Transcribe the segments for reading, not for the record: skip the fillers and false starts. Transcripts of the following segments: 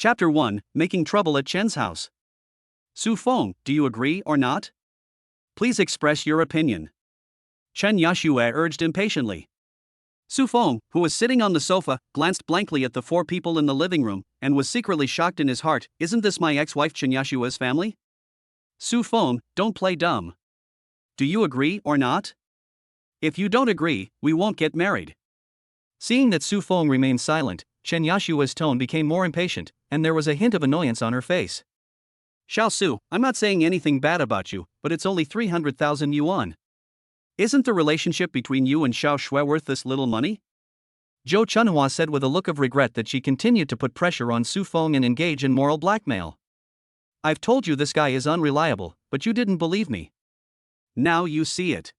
Chapter 1, Making Trouble at Chen's House. Su Feng, do you agree or not? Please express your opinion. Chen Yashue urged impatiently. Su Feng, who was sitting on the sofa, glanced blankly at the four people in the living room, and was secretly shocked in his heart. Isn't this my ex-wife Chen Yashue's family? Su Feng, don't play dumb. Do you agree or not? If you don't agree, we won't get married. Seeing that Su Feng remained silent, Chen Yashue's tone became more impatient, and there was a hint of annoyance on her face. Xiao Su, I'm not saying anything bad about you, but it's only 300,000 yuan. Isn't the relationship between you and Xiao Shui worth this little money? Zhou Chunhua said with a look of regret that she continued to put pressure on Su Feng and engage in moral blackmail. I've told you this guy is unreliable, but you didn't believe me. Now you see it.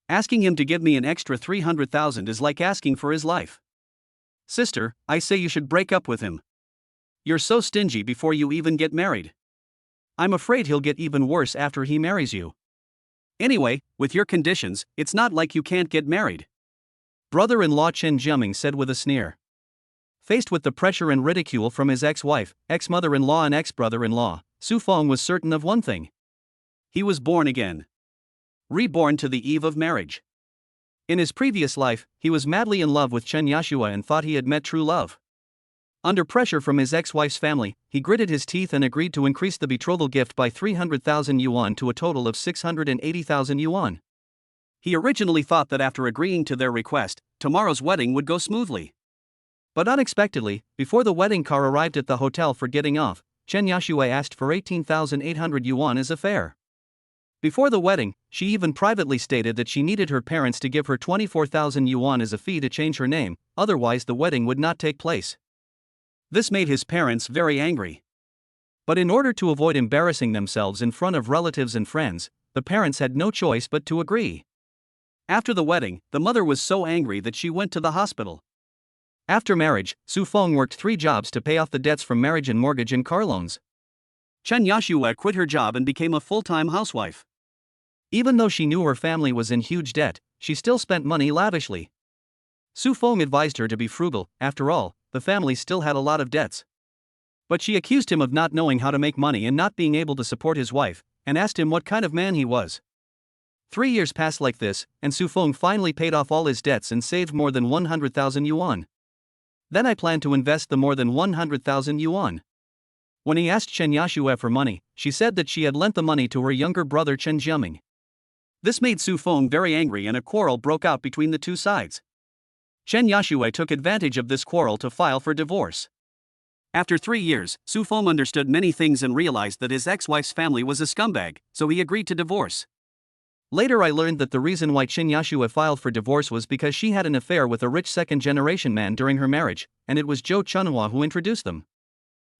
Asking him to give me an extra 300,000 is like asking for his life. Sister, I say you should break up with him. You're so stingy before you even get married. I'm afraid he'll get even worse after he marries you. Anyway, with your conditions, it's not like you can't get married. Brother-in-law Chen Jiaming said with a sneer. Faced with the pressure and ridicule from his ex-wife, ex-mother-in-law and ex-brother-in-law, Su Feng was certain of one thing. He was born again. Reborn to the eve of marriage. In his previous life, he was madly in love with Chen Yashue and thought he had met true love. Under pressure from his ex-wife's family, he gritted his teeth and agreed to increase the betrothal gift by 300,000 yuan to a total of 680,000 yuan. He originally thought that after agreeing to their request, tomorrow's wedding would go smoothly. But unexpectedly, before the wedding car arrived at the hotel for getting off, Chen Yashue asked for 18,800 yuan as a fare. Before the wedding, she even privately stated that she needed her parents to give her 24,000 yuan as a fee to change her name, otherwise the wedding would not take place. This made his parents very angry. But in order to avoid embarrassing themselves in front of relatives and friends, the parents had no choice but to agree. After the wedding, the mother was so angry that she went to the hospital. After marriage, Su Feng worked 3 jobs to pay off the debts from marriage and mortgage and car loans. Chen Yashue quit her job and became a full-time housewife. Even though she knew her family was in huge debt, she still spent money lavishly. Su Feng advised her to be frugal. After all, the family still had a lot of debts. But she accused him of not knowing how to make money and not being able to support his wife, and asked him what kind of man he was. 3 years passed like this, and Su Feng finally paid off all his debts and saved more than 100,000 yuan. Then I planned to invest the more than 100,000 yuan. When he asked Chen Yashue for money, she said that she had lent the money to her younger brother Chen Jiaming. This made Su Feng very angry and a quarrel broke out between the two sides. Chen Yashue took advantage of this quarrel to file for divorce. After 3 years, Su Feng understood many things and realized that his ex-wife's family was a scumbag, so he agreed to divorce. Later I learned that the reason why Chen Yashue filed for divorce was because she had an affair with a rich second-generation man during her marriage, and it was Zhou Chunhua who introduced them.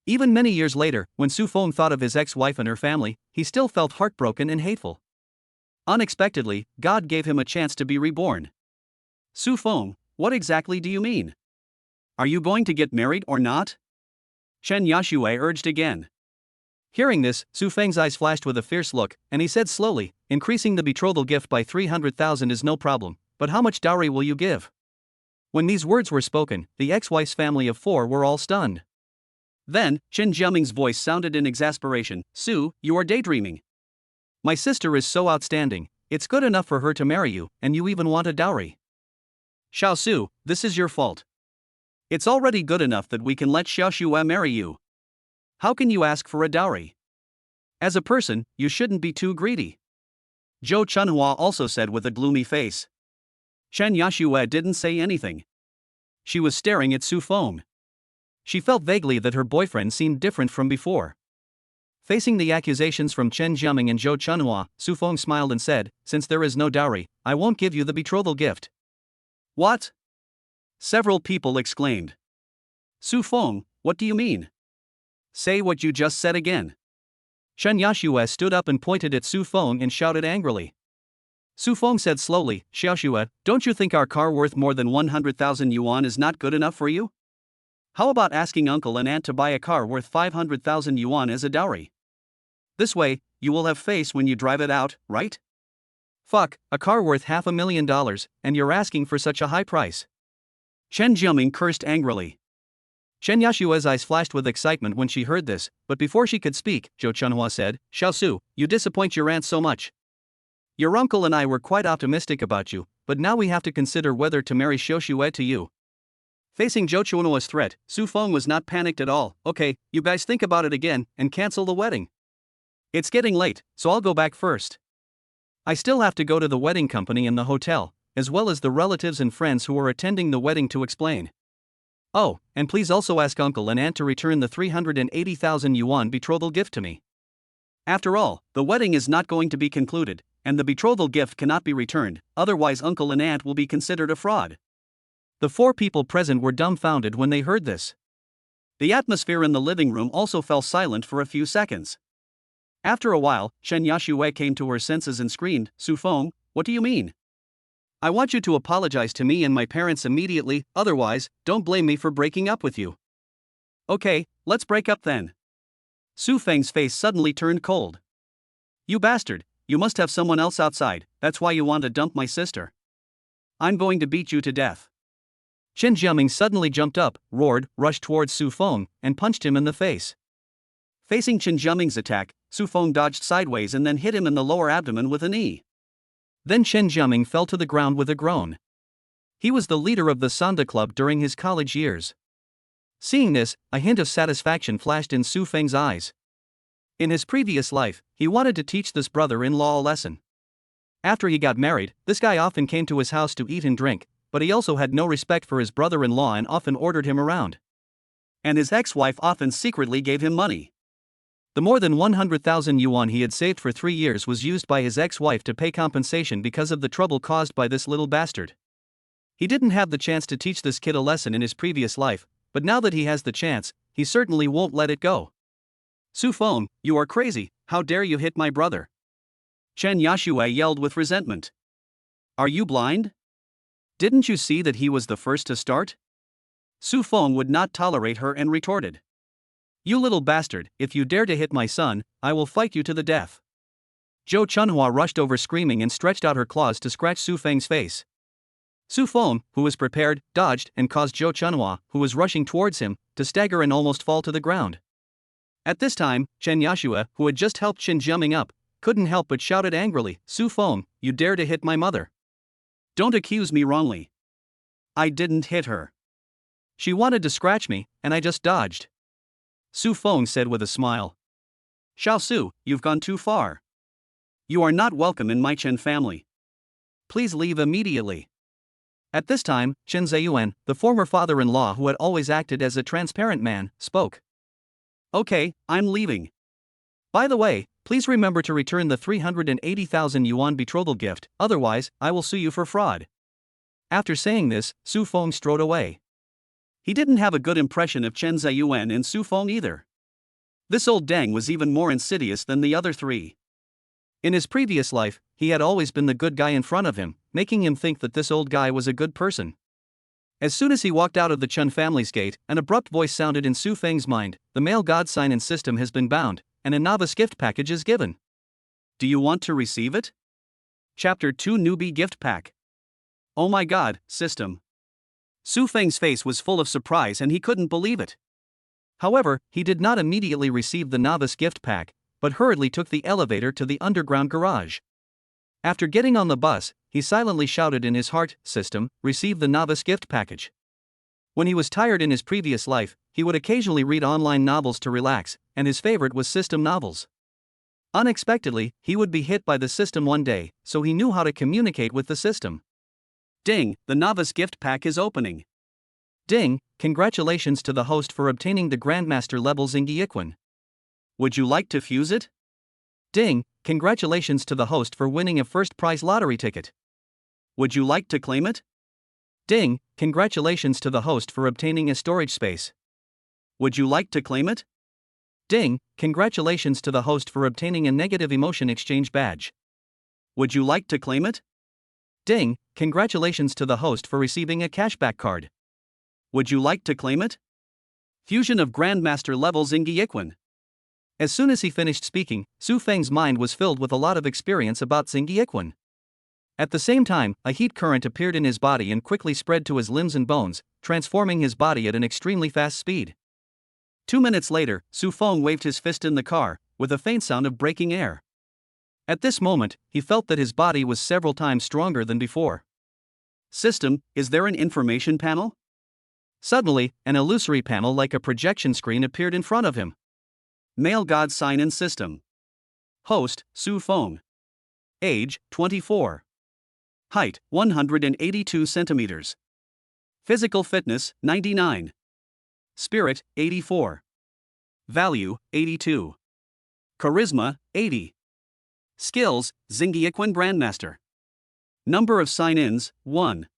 Even many years later, when Su Feng thought of his ex-wife and her family, he still felt heartbroken and hateful. Unexpectedly, God gave him a chance to be reborn. Su Feng, what exactly do you mean? Are you going to get married or not? Chen Yashue urged again. Hearing this, Su Feng's eyes flashed with a fierce look, and he said slowly, increasing the betrothal gift by 300,000 is no problem, but how much dowry will you give? When these words were spoken, the ex-wife's family of 4 were all stunned. Then, Chen Jiaming's voice sounded in exasperation. Su, you are daydreaming. My sister is so outstanding, it's good enough for her to marry you, and you even want a dowry. Xiao Su, this is your fault. It's already good enough that we can let Xiao Shue marry you. How can you ask for a dowry? As a person, you shouldn't be too greedy. Zhou Chunhua also said with a gloomy face. Chen Yashue didn't say anything. She was staring at Su Feng. She felt vaguely that her boyfriend seemed different from before. Facing the accusations from Chen Jiaming and Zhou Chunhua, Su Feng smiled and said, since there is no dowry, I won't give you the betrothal gift. What? Several people exclaimed. Su Feng, what do you mean? Say what you just said again. Chen Yashue stood up and pointed at Su Feng and shouted angrily. Su Feng said slowly, Xiaoxue, don't you think our car worth more than 100,000 yuan is not good enough for you? How about asking uncle and aunt to buy a car worth 500,000 yuan as a dowry? This way, you will have face when you drive it out, right? Fuck, a car worth $500,000, and you're asking for such a high price. Chen Jiaming cursed angrily. Chen Yashua's eyes flashed with excitement when she heard this, but before she could speak, Zhou Chunhua said, Xiaosu, you disappoint your aunt so much. Your uncle and I were quite optimistic about you, but now we have to consider whether to marry Xiaoxue to you. Facing Zhou Chunhua's threat, Su Feng was not panicked at all. Okay, you guys think about it again, and cancel the wedding. It's getting late, so I'll go back first. I still have to go to the wedding company and the hotel, as well as the relatives and friends who are attending the wedding to explain. Oh, and please also ask uncle and aunt to return the 380,000 yuan betrothal gift to me. After all, the wedding is not going to be concluded, and the betrothal gift cannot be returned, otherwise uncle and aunt will be considered a fraud. The four people present were dumbfounded when they heard this. The atmosphere in the living room also fell silent for a few seconds. After a while, Chen Yashue came to her senses and screamed, Su Feng, what do you mean? I want you to apologize to me and my parents immediately, otherwise, don't blame me for breaking up with you. Okay, let's break up then. Su Feng's face suddenly turned cold. You bastard, you must have someone else outside, that's why you want to dump my sister. I'm going to beat you to death. Chen Jiaming suddenly jumped up, roared, rushed towards Su Feng, and punched him in the face. Facing Chen Jiaming's attack, Su Feng dodged sideways and then hit him in the lower abdomen with a knee. Then Chen Jiaming fell to the ground with a groan. He was the leader of the Sanda Club during his college years. Seeing this, a hint of satisfaction flashed in Su Feng's eyes. In his previous life, he wanted to teach this brother-in-law a lesson. After he got married, this guy often came to his house to eat and drink, but he also had no respect for his brother-in-law and often ordered him around. And his ex-wife often secretly gave him money. The more than 100,000 yuan he had saved for 3 years was used by his ex-wife to pay compensation because of the trouble caused by this little bastard. He didn't have the chance to teach this kid a lesson in his previous life, but now that he has the chance, he certainly won't let it go. Su Feng, you are crazy, how dare you hit my brother? Chen Yashue yelled with resentment. Are you blind? Didn't you see that he was the first to start? Su Feng would not tolerate her and retorted. You little bastard, if you dare to hit my son, I will fight you to the death. Zhou Chunhua rushed over screaming and stretched out her claws to scratch Su Feng's face. Su Feng, who was prepared, dodged and caused Zhou Chunhua, who was rushing towards him, to stagger and almost fall to the ground. At this time, Chen Yashue, who had just helped Chen Jiaming up, couldn't help but shouted angrily, Su Feng, you dare to hit my mother. Don't accuse me wrongly. I didn't hit her. She wanted to scratch me, and I just dodged. Su Feng said with a smile. Xiaosu, you've gone too far. You are not welcome in my Chen family. Please leave immediately. At this time, Chen Ziyuan, the former father-in-law who had always acted as a transparent man, spoke. Okay, I'm leaving. By the way, please remember to return the 380,000 yuan betrothal gift, otherwise, I will sue you for fraud. After saying this, Su Feng strode away. He didn't have a good impression of Chen Ziyuan and Su Feng either. This old dang was even more insidious than the other three. In his previous life, he had always been the good guy in front of him, making him think that this old guy was a good person. As soon as he walked out of the Chen family's gate, an abrupt voice sounded in Su Feng's mind, the male god sign and system has been bound, and a novice gift package is given. Do you want to receive it? Chapter 2 Newbie Gift Pack. Oh my god, system. Su Feng's face was full of surprise and he couldn't believe it. However, he did not immediately receive the novice gift pack, but hurriedly took the elevator to the underground garage. After getting on the bus, he silently shouted in his heart, System, receive the novice gift package. When he was tired in his previous life, he would occasionally read online novels to relax, and his favorite was system novels. Unexpectedly, he would be hit by the system one day, so he knew how to communicate with the system. Ding, the novice gift pack is opening. Ding, congratulations to the host for obtaining the Grandmaster level Xingyiquan. Would you like to fuse it? Ding, congratulations to the host for winning a first prize lottery ticket. Would you like to claim it? Ding, congratulations to the host for obtaining a storage space. Would you like to claim it? Ding, congratulations to the host for obtaining a negative emotion exchange badge. Would you like to claim it? Ding, congratulations to the host for receiving a cashback card. Would you like to claim it? Fusion of Grandmaster level Xingyiquan. As soon as he finished speaking, Su Feng's mind was filled with a lot of experience about Xingyiquan. At the same time, a heat current appeared in his body and quickly spread to his limbs and bones, transforming his body at an extremely fast speed. 2 minutes later, Su Feng waved his fist in the car, with a faint sound of breaking air. At this moment, he felt that his body was several times stronger than before. System, is there an information panel? Suddenly, an illusory panel like a projection screen appeared in front of him. Male God sign-in system. Host, Su Feng. Age, 24. Height, 182 centimeters. Physical fitness, 99. Spirit, 84. Value, 82. Charisma, 80. Skills, Xingyiquan Grandmaster. Number of sign-ins, 1.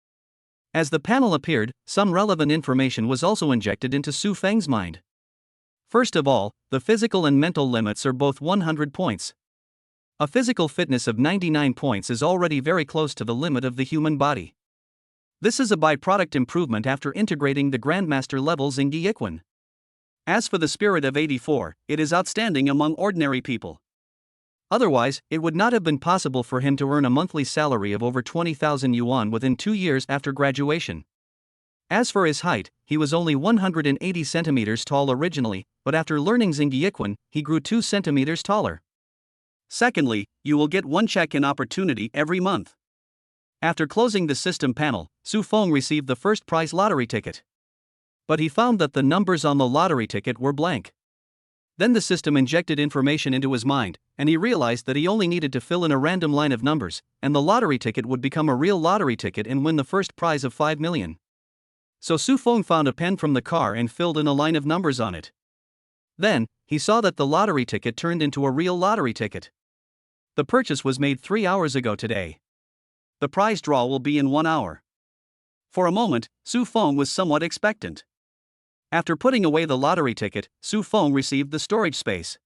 As the panel appeared, some relevant information was also injected into Su Feng's mind. First of all, the physical and mental limits are both 100 points. A physical fitness of 99 points is already very close to the limit of the human body. This is a byproduct improvement after integrating the Grandmaster level Xingyiquan. As for the spirit of 84, it is outstanding among ordinary people. Otherwise, it would not have been possible for him to earn a monthly salary of over 20,000 yuan within 2 years after graduation. As for his height, he was only 180 centimeters tall originally, but after learning Xingyiquan, he grew 2 centimeters taller. Secondly, you will get one check-in opportunity every month. After closing the system panel, Su Feng received the first prize lottery ticket. But he found that the numbers on the lottery ticket were blank. Then the system injected information into his mind, and he realized that he only needed to fill in a random line of numbers, and the lottery ticket would become a real lottery ticket and win the first prize of 5 million. So Su Feng found a pen from the car and filled in a line of numbers on it. Then, he saw that the lottery ticket turned into a real lottery ticket. The purchase was made 3 hours ago today. The prize draw will be in 1 hour. For a moment, Su Feng was somewhat expectant. After putting away the lottery ticket, Su Feng received the storage space.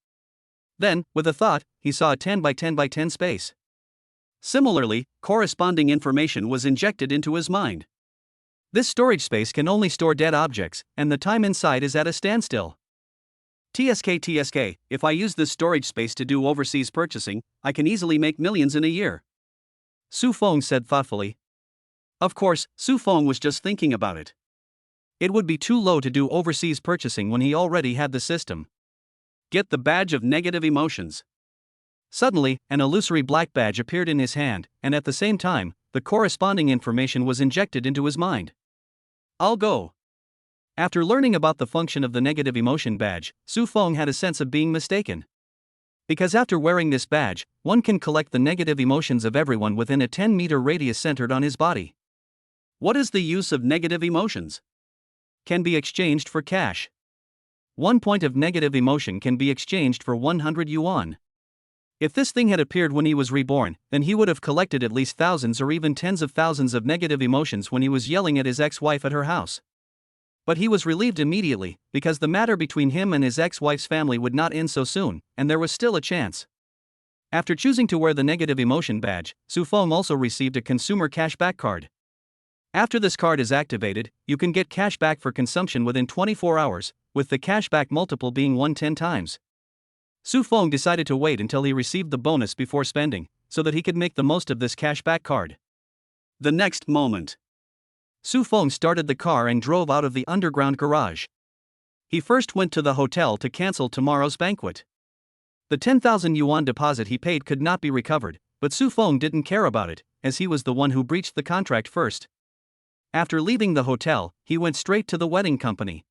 Then, with a thought, he saw a 10 by 10 by 10 space. Similarly, corresponding information was injected into his mind. This storage space can only store dead objects, and the time inside is at a standstill. TSK, if I use this storage space to do overseas purchasing, I can easily make millions in a year. Su Feng said thoughtfully. Of course, Su Feng was just thinking about it. It would be too low to do overseas purchasing when he already had the system. Get the badge of negative emotions. Suddenly, an illusory black badge appeared in his hand, and at the same time, the corresponding information was injected into his mind. I'll go. After learning about the function of the negative emotion badge, Su Feng had a sense of being mistaken. Because after wearing this badge, one can collect the negative emotions of everyone within a 10-meter radius centered on his body. What is the use of negative emotions? Can be exchanged for cash. 1 point of negative emotion can be exchanged for 100 yuan. If this thing had appeared when he was reborn, then he would have collected at least thousands or even tens of thousands of negative emotions when he was yelling at his ex-wife at her house. But he was relieved immediately, because the matter between him and his ex-wife's family would not end so soon, and there was still a chance. After choosing to wear the negative emotion badge, Su Feng also received a consumer cashback card. After this card is activated, you can get cash back for consumption within 24 hours, with the cashback multiple being 110 times. Su Feng decided to wait until he received the bonus before spending, so that he could make the most of this cashback card. The next moment, Su Feng started the car and drove out of the underground garage. He first went to the hotel to cancel tomorrow's banquet. The 10,000 yuan deposit he paid could not be recovered, but Su Feng didn't care about it, as he was the one who breached the contract first. After leaving the hotel, he went straight to the wedding company.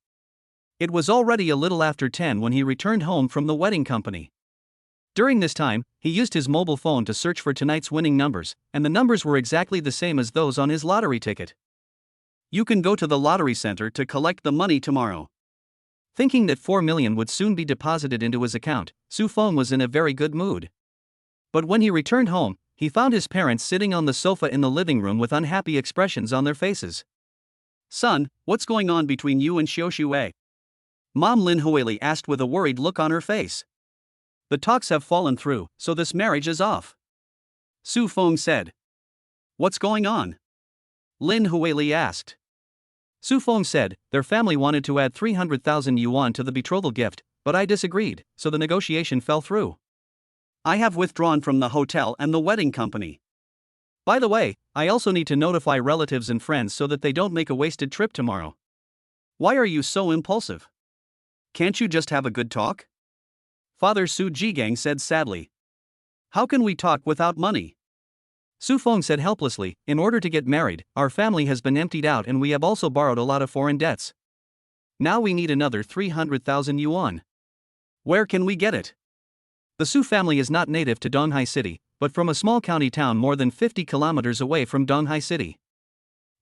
It was already a little after 10 when he returned home from the wedding company. During this time, he used his mobile phone to search for tonight's winning numbers, and the numbers were exactly the same as those on his lottery ticket. You can go to the lottery center to collect the money tomorrow. Thinking that 4 million would soon be deposited into his account, Su Feng was in a very good mood. But when he returned home, he found his parents sitting on the sofa in the living room with unhappy expressions on their faces. Son, what's going on between you and Xiao Xue? Mom Lin Huili asked with a worried look on her face. The talks have fallen through, so this marriage is off. Su Feng said. What's going on? Lin Huili asked. Su Feng said, their family wanted to add 300,000 yuan to the betrothal gift, but I disagreed, so the negotiation fell through. I have withdrawn from the hotel and the wedding company. By the way, I also need to notify relatives and friends so that they don't make a wasted trip tomorrow. Why are you so impulsive? Can't you just have a good talk? Father Su Jigang said sadly. How can we talk without money? Su Feng said helplessly, in order to get married, our family has been emptied out and we have also borrowed a lot of foreign debts. Now we need another 300,000 yuan. Where can we get it? The Su family is not native to Donghai City, but from a small county town more than 50 kilometers away from Donghai City.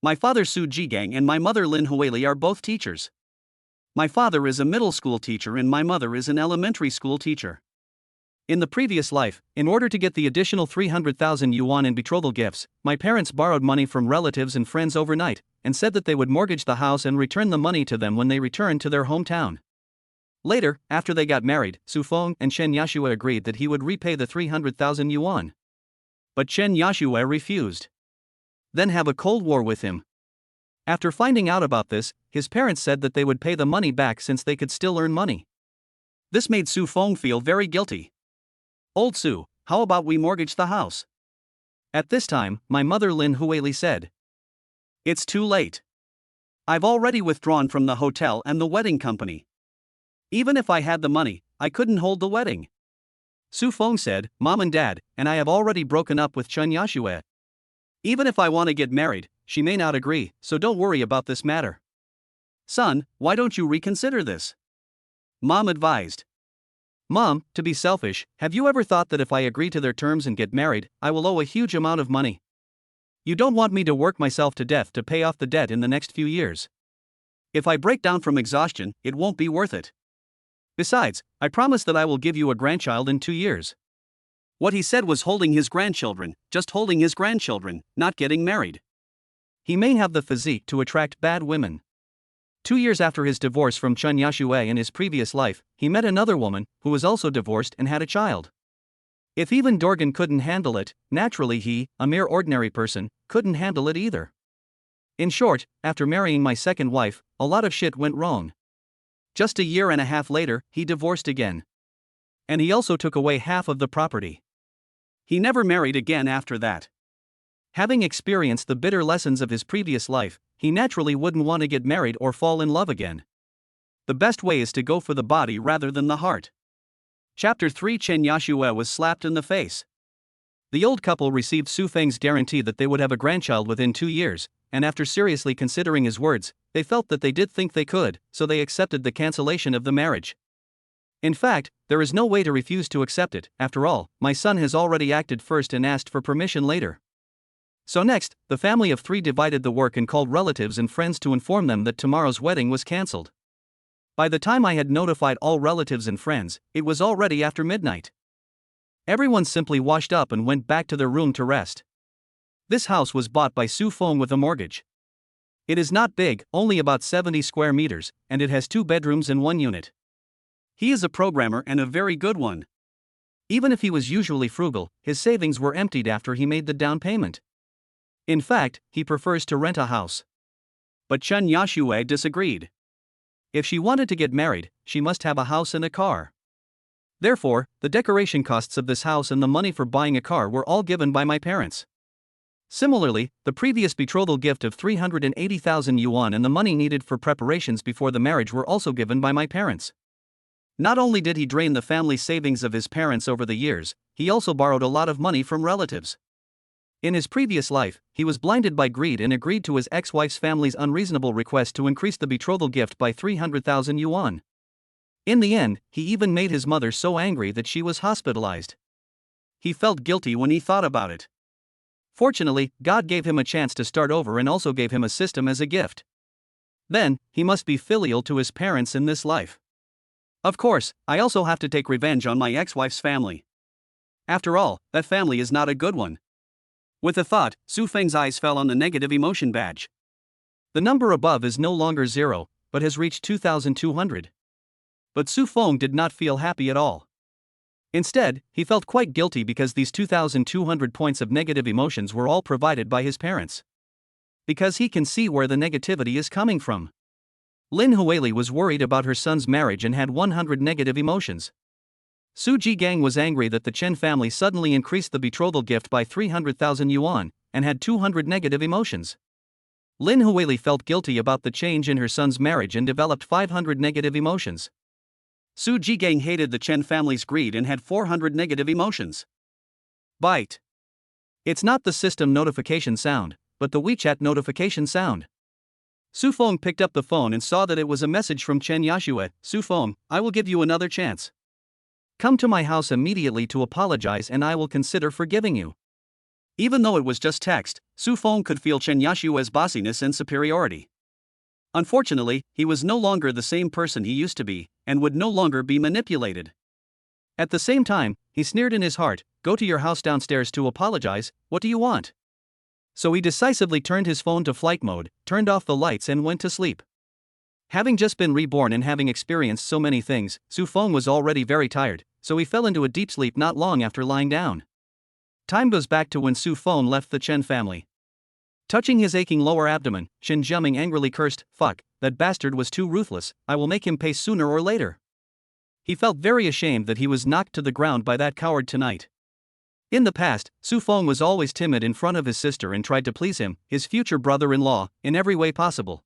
My father Su Jigang and my mother Lin Huili are both teachers. My father is a middle school teacher and my mother is an elementary school teacher. In the previous life, in order to get the additional 300,000 yuan in betrothal gifts, my parents borrowed money from relatives and friends overnight, and said that they would mortgage the house and return the money to them when they returned to their hometown. Later, after they got married, Su Feng and Chen Yashue agreed that he would repay the 300,000 yuan. But Chen Yashue refused. Then have a cold war with him. After finding out about this, his parents said that they would pay the money back since they could still earn money. This made Su Feng feel very guilty. Old Su, how about we mortgage the house? At this time, my mother Lin Huili said. It's too late. I've already withdrawn from the hotel and the wedding company. Even if I had the money, I couldn't hold the wedding. Su Feng said, Mom and Dad, and I have already broken up with Chen Yashue. Even if I want to get married, she may not agree, so don't worry about this matter. Son, why don't you reconsider this? Mom advised. Mom, to be selfish, have you ever thought that if I agree to their terms and get married, I will owe a huge amount of money? You don't want me to work myself to death to pay off the debt in the next few years. If I break down from exhaustion, it won't be worth it. Besides, I promise that I will give you a grandchild in 2 years. What he said was holding his grandchildren, just holding his grandchildren, not getting married. He may have the physique to attract bad women. 2 years after his divorce from Chen Yashue in his previous life, he met another woman, who was also divorced and had a child. If even Dorgan couldn't handle it, naturally he, a mere ordinary person, couldn't handle it either. In short, after marrying my second wife, a lot of shit went wrong. Just a year and a half later, he divorced again. And he also took away half of the property. He never married again after that. Having experienced the bitter lessons of his previous life, he naturally wouldn't want to get married or fall in love again. The best way is to go for the body rather than the heart. Chapter 3 Chen Yashue was slapped in the face. The old couple received Su Feng's guarantee that they would have a grandchild within 2 years, and after seriously considering his words, they felt that they did think they could, so they accepted the cancellation of the marriage. In fact, there is no way to refuse to accept it. After all, my son has already acted first and asked for permission later. So next, the family of 3 divided the work and called relatives and friends to inform them that tomorrow's wedding was cancelled. By the time I had notified all relatives and friends, it was already after midnight. Everyone simply washed up and went back to their room to rest. This house was bought by Su Feng with a mortgage. It is not big, only about 70 square meters, and it has 2 bedrooms and 1 unit. He is a programmer and a very good one. Even if he was usually frugal, his savings were emptied after he made the down payment. In fact, he prefers to rent a house. But Chen Yashue disagreed. If she wanted to get married, she must have a house and a car. Therefore, the decoration costs of this house and the money for buying a car were all given by my parents. Similarly, the previous betrothal gift of 380,000 yuan and the money needed for preparations before the marriage were also given by my parents. Not only did he drain the family savings of his parents over the years, he also borrowed a lot of money from relatives. In his previous life, he was blinded by greed and agreed to his ex-wife's family's unreasonable request to increase the betrothal gift by 300,000 yuan. In the end, he even made his mother so angry that she was hospitalized. He felt guilty when he thought about it. Fortunately, God gave him a chance to start over and also gave him a system as a gift. Then, he must be filial to his parents in this life. Of course, I also have to take revenge on my ex-wife's family. After all, that family is not a good one. With the thought, Su Feng's eyes fell on the negative emotion badge. The number above is no longer 0, but has reached 2,200. But Su Feng did not feel happy at all. Instead, he felt quite guilty because these 2,200 points of negative emotions were all provided by his parents. Because he can see where the negativity is coming from. Lin Huili was worried about her son's marriage and had 100 negative emotions. Su Jigang was angry that the Chen family suddenly increased the betrothal gift by 300,000 yuan, and had 200 negative emotions. Lin Huili felt guilty about the change in her son's marriage and developed 500 negative emotions. Su Jigang hated the Chen family's greed and had 400 negative emotions. Bite. It's not the system notification sound, but the WeChat notification sound. Su Feng picked up the phone and saw that it was a message from Chen Yashue. Su Feng, I will give you another chance. Come to my house immediately to apologize and I will consider forgiving you. Even though it was just text, Su Feng could feel Chen Yashue's bossiness and superiority. Unfortunately, he was no longer the same person he used to be, and would no longer be manipulated. At the same time, he sneered in his heart, go to your house downstairs to apologize, what do you want? So he decisively turned his phone to flight mode, turned off the lights and went to sleep. Having just been reborn and having experienced so many things, Su Feng was already very tired, so he fell into a deep sleep not long after lying down. Time goes back to when Su Feng left the Chen family. Touching his aching lower abdomen, Shen Jiaming angrily cursed, fuck, that bastard was too ruthless, I will make him pay sooner or later. He felt very ashamed that he was knocked to the ground by that coward tonight. In the past, Su Feng was always timid in front of his sister and tried to please him, his future brother-in-law, in every way possible.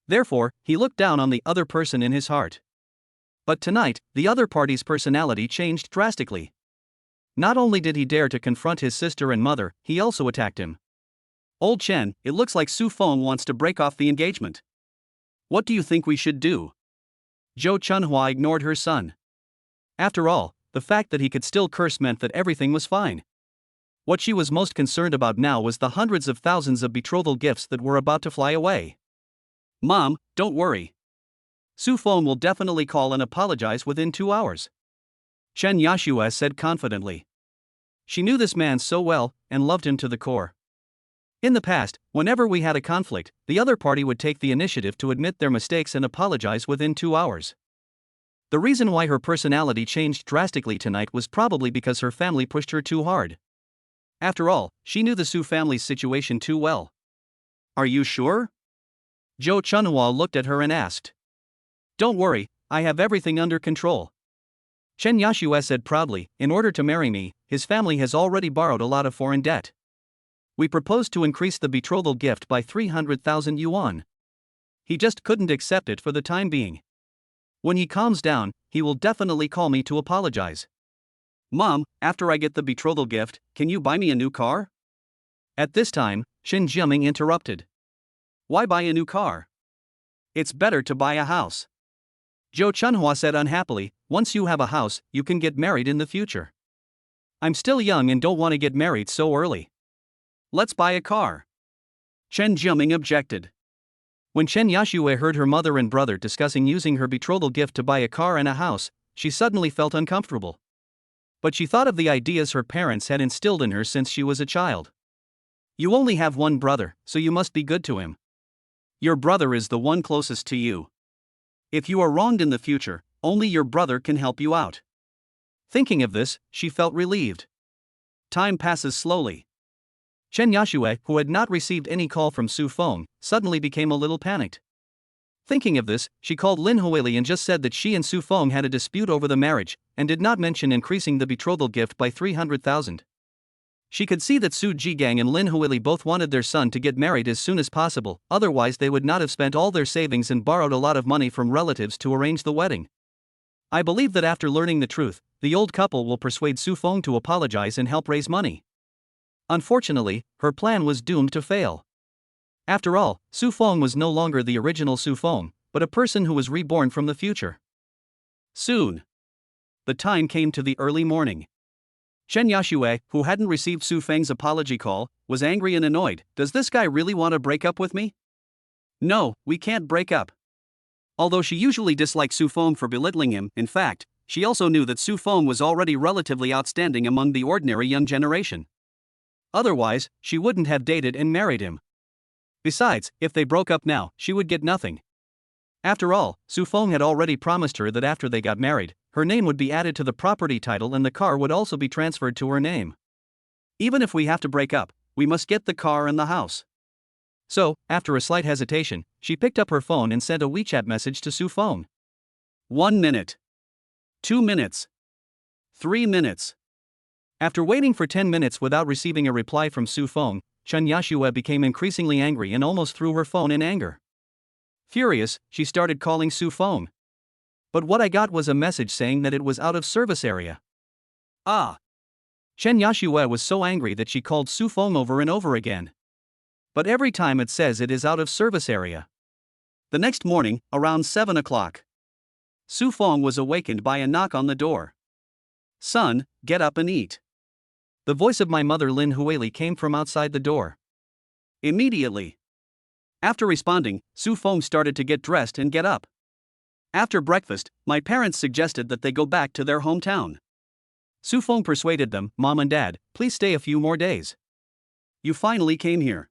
Therefore, he looked down on the other person in his heart. But tonight, the other party's personality changed drastically. Not only did he dare to confront his sister and mother, he also attacked him. Old Chen, it looks like Su Feng wants to break off the engagement. What do you think we should do? Zhou Chunhua ignored her son. After all, the fact that he could still curse meant that everything was fine. What she was most concerned about now was the hundreds of thousands of betrothal gifts that were about to fly away. Mom, don't worry. Su Feng will definitely call and apologize within 2 hours. Chen Yashue said confidently. She knew this man so well, and loved him to the core. In the past, whenever we had a conflict, the other party would take the initiative to admit their mistakes and apologize within 2 hours. The reason why her personality changed drastically tonight was probably because her family pushed her too hard. After all, she knew the Su family's situation too well. Are you sure? Zhou Chunhua looked at her and asked. Don't worry, I have everything under control. Chen Yashue said proudly, in order to marry me, his family has already borrowed a lot of foreign debt. We proposed to increase the betrothal gift by 300,000 yuan. He just couldn't accept it for the time being. When he calms down, he will definitely call me to apologize. Mom, after I get the betrothal gift, can you buy me a new car? At this time, Shen Jiaming interrupted. Why buy a new car? It's better to buy a house. Zhou Chunhua said unhappily, once you have a house, you can get married in the future. I'm still young and don't want to get married so early. Let's buy a car. Chen Jiaming objected. When Chen Yashue heard her mother and brother discussing using her betrothal gift to buy a car and a house, she suddenly felt uncomfortable. But she thought of the ideas her parents had instilled in her since she was a child. You only have one brother, so you must be good to him. Your brother is the one closest to you. If you are wronged in the future, only your brother can help you out. Thinking of this, she felt relieved. Time passes slowly. Chen Yashue, who had not received any call from Su Feng, suddenly became a little panicked. Thinking of this, she called Lin Huili and just said that she and Su Feng had a dispute over the marriage, and did not mention increasing the betrothal gift by 300,000. She could see that Su Jigang and Lin Huili both wanted their son to get married as soon as possible, otherwise they would not have spent all their savings and borrowed a lot of money from relatives to arrange the wedding. I believe that after learning the truth, the old couple will persuade Su Feng to apologize and help raise money. Unfortunately, her plan was doomed to fail. After all, Su Feng was no longer the original Su Feng, but a person who was reborn from the future. Soon. The time came to the early morning. Chen Yashue, who hadn't received Su Feng's apology call, was angry and annoyed. Does this guy really want to break up with me? No, we can't break up. Although she usually disliked Su Feng for belittling him, in fact, she also knew that Su Feng was already relatively outstanding among the ordinary young generation. Otherwise, she wouldn't have dated and married him. Besides, if they broke up now, she would get nothing. After all, Su Feng had already promised her that after they got married, her name would be added to the property title and the car would also be transferred to her name. Even if we have to break up, we must get the car and the house. So, after a slight hesitation, she picked up her phone and sent a WeChat message to Su Feng. 1 minute. 2 minutes. 3 minutes. After waiting for 10 minutes without receiving a reply from Su Feng, Chen Yashue became increasingly angry and almost threw her phone in anger. Furious, she started calling Su Feng. But what I got was a message saying that it was out of service area. Ah! Chen Yashue was so angry that she called Su Feng over and over again. But every time it says it is out of service area. The next morning, around 7 o'clock, Su Feng was awakened by a knock on the door. "Son, get up and eat." The voice of my mother Lin Huili came from outside the door. Immediately. After responding, Su Feng started to get dressed and get up. After breakfast, my parents suggested that they go back to their hometown. Su Feng persuaded them, "Mom and Dad, please stay a few more days. You finally came here.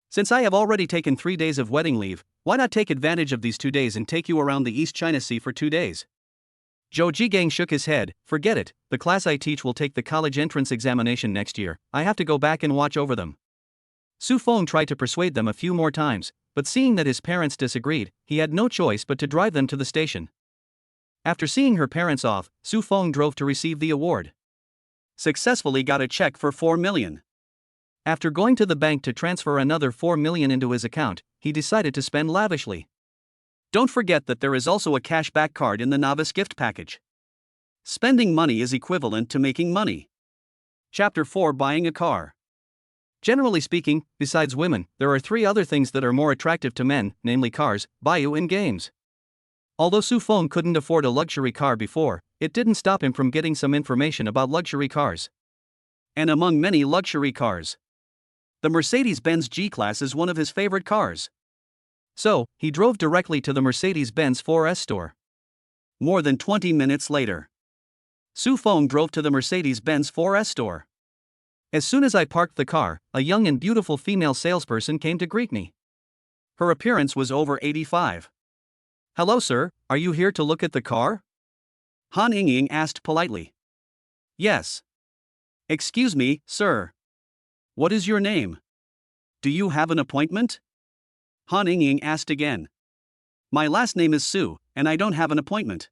Since I have already taken 3 days of wedding leave, why not take advantage of these 2 days and take you around the East China Sea for 2 days? Zhou Jigang shook his head. "Forget it, the class I teach will take the college entrance examination next year, I have to go back and watch over them." Su Feng tried to persuade them a few more times, but seeing that his parents disagreed, he had no choice but to drive them to the station. After seeing her parents off, Su Feng drove to receive the award. Successfully got a check for 4 million. After going to the bank to transfer another 4 million into his account, he decided to spend lavishly. Don't forget that there is also a cashback card in the novice gift package. Spending money is equivalent to making money. Chapter 4: Buying a car. Generally speaking, besides women, there are 3 other things that are more attractive to men, namely cars, Baiyu and games. Although Su Feng couldn't afford a luxury car before, it didn't stop him from getting some information about luxury cars. And among many luxury cars, the Mercedes-Benz G-Class is one of his favorite cars. So, he drove directly to the Mercedes-Benz 4S store. More than 20 minutes later, Su Feng drove to the Mercedes-Benz 4S store. As soon as I parked the car, a young and beautiful female salesperson came to greet me. Her appearance was over 85. "Hello sir, are you here to look at the car?" Han Yingying asked politely. "Yes." "Excuse me, sir. What is your name? Do you have an appointment?" Han Yingying asked again. "My last name is Su, and I don't have an appointment."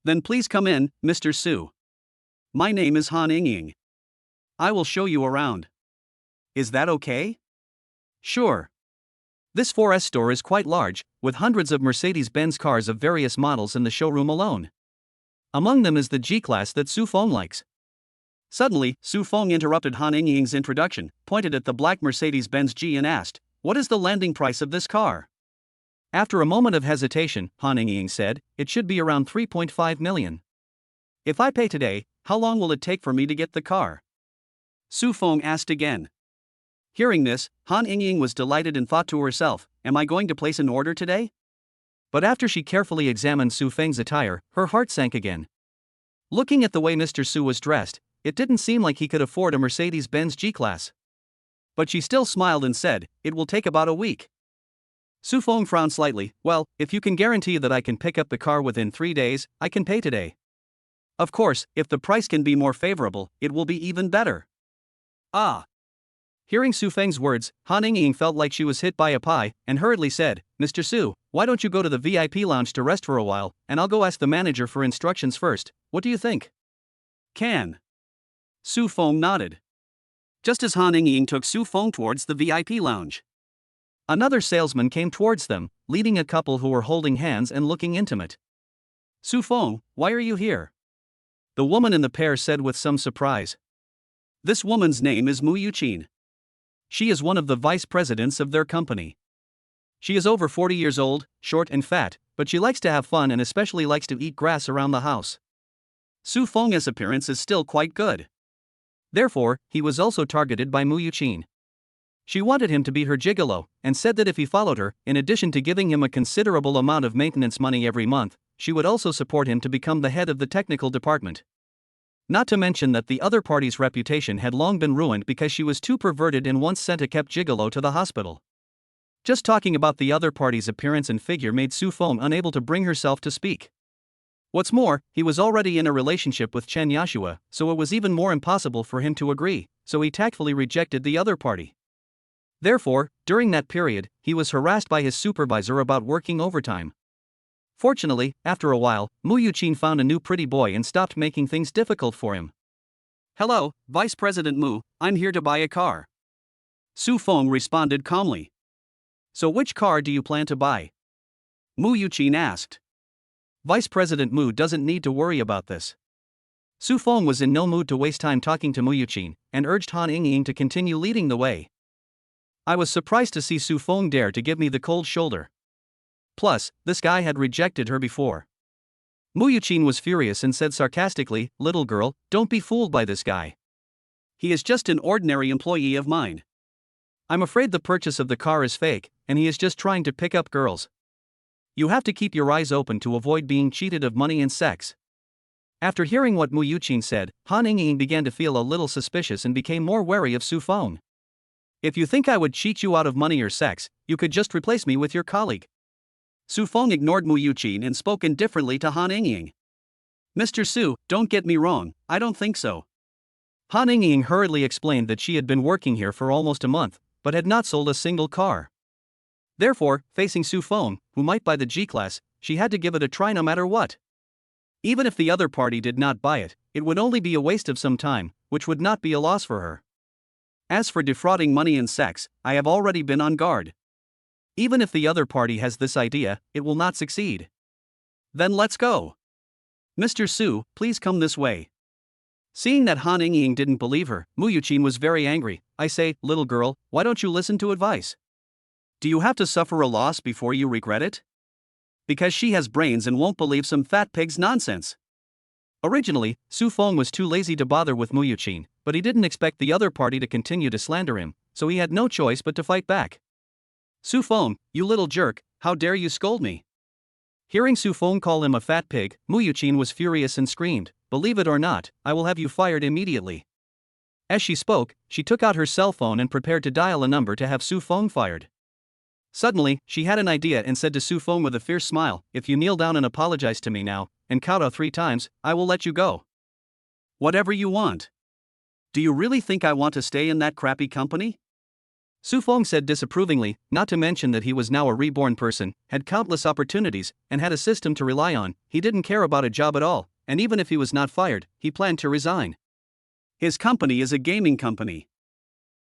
"Then please come in, Mr. Su. My name is Han Yingying. I will show you around. Is that okay?" "Sure." This 4S store is quite large, with hundreds of Mercedes-Benz cars of various models in the showroom alone. Among them is the G-Class that Su Feng likes. Suddenly, Su Feng interrupted Han Yingying's introduction, pointed at the black Mercedes-Benz G and asked, "What is the landing price of this car?" After a moment of hesitation, Han Yingying said, "It should be around 3.5 million. If I pay today, how long will it take for me to get the car?" Su Feng asked again. Hearing this, Han Yingying was delighted and thought to herself, "Am I going to place an order today?" But after she carefully examined Su Feng's attire, her heart sank again. Looking at the way Mr. Su was dressed, it didn't seem like he could afford a Mercedes-Benz G-Class. But she still smiled and said, "It will take about a week." Su Feng frowned slightly. "Well, if you can guarantee that I can pick up the car within 3 days, I can pay today. Of course, if the price can be more favorable, it will be even better." "Ah." Hearing Su Feng's words, Han Yingying felt like she was hit by a pie, and hurriedly said, "Mr. Su, why don't you go to the VIP lounge to rest for a while, and I'll go ask the manager for instructions first, what do you think?" "Can." Su Feng nodded. Just as Han Yingying took Su Feng towards the VIP lounge, another salesman came towards them, leading a couple who were holding hands and looking intimate. "Su Feng, why are you here?" the woman in the pair said with some surprise. This woman's name is Mu Yuqin. She is one of the vice presidents of their company. She is over 40 years old, short and fat, but she likes to have fun and especially likes to eat grass around the house. Su Feng's appearance is still quite good. Therefore, he was also targeted by Mu Yuqin. She wanted him to be her gigolo, and said that if he followed her, in addition to giving him a considerable amount of maintenance money every month, she would also support him to become the head of the technical department. Not to mention that the other party's reputation had long been ruined because she was too perverted and once sent a kept gigolo to the hospital. Just talking about the other party's appearance and figure made Su Feng unable to bring herself to speak. What's more, he was already in a relationship with Chen Yashue, so it was even more impossible for him to agree, so he tactfully rejected the other party. Therefore, during that period, he was harassed by his supervisor about working overtime. Fortunately, after a while, Mu Yuqin found a new pretty boy and stopped making things difficult for him. "Hello, Vice President Mu, I'm here to buy a car. Su Feng responded calmly. So which car do you plan to buy? Mu Yuqin asked. Vice President Mu doesn't need to worry about this. Su Feng was in no mood to waste time talking to Mu Yuqin, and urged Han Yingying to continue leading the way. I was surprised to see Su Feng dare to give me the cold shoulder. Plus, this guy had rejected her before. Mu Yuqin was furious and said sarcastically, "Little girl, don't be fooled by this guy. He is just an ordinary employee of mine. I'm afraid the purchase of the car is fake, and he is just trying to pick up girls. You have to keep your eyes open to avoid being cheated of money and sex." After hearing what Mu Yuqin said, Han Yingying began to feel a little suspicious and became more wary of Su Feng. If you think I would cheat you out of money or sex, you could just replace me with your colleague. Su Feng ignored Mu Yuqin and spoke indifferently to Han Yingying. Mr. Su, don't get me wrong, I don't think so. Han Yingying hurriedly explained that she had been working here for almost a month, but had not sold a single car. Therefore, facing Su Feng, who might buy the G-Class, she had to give it a try no matter what. Even if the other party did not buy it, it would only be a waste of some time, which would not be a loss for her. As for defrauding money and sex, I have already been on guard. Even if the other party has this idea, it will not succeed. Then let's go. Mr. Su, please come this way. Seeing that Han Yingying didn't believe her, Mu Yuqin was very angry. I say, little girl, why don't you listen to advice? Do you have to suffer a loss before you regret it? Because she has brains and won't believe some fat pig's nonsense. Originally, Su Feng was too lazy to bother with Mu Yuqin, but he didn't expect the other party to continue to slander him, so he had no choice but to fight back. Su Feng, you little jerk, how dare you scold me? Hearing Su Feng call him a fat pig, Mu Yuqin was furious and screamed, believe it or not, I will have you fired immediately. As she spoke, she took out her cell phone and prepared to dial a number to have Su Feng fired. Suddenly, she had an idea and said to Su Feng with a fierce smile, if you kneel down and apologize to me now, and kowtow 3 times, I will let you go. Whatever you want. Do you really think I want to stay in that crappy company? Su Feng said disapprovingly, not to mention that he was now a reborn person, had countless opportunities, and had a system to rely on. He didn't care about a job at all, and even if he was not fired, he planned to resign. His company is a gaming company.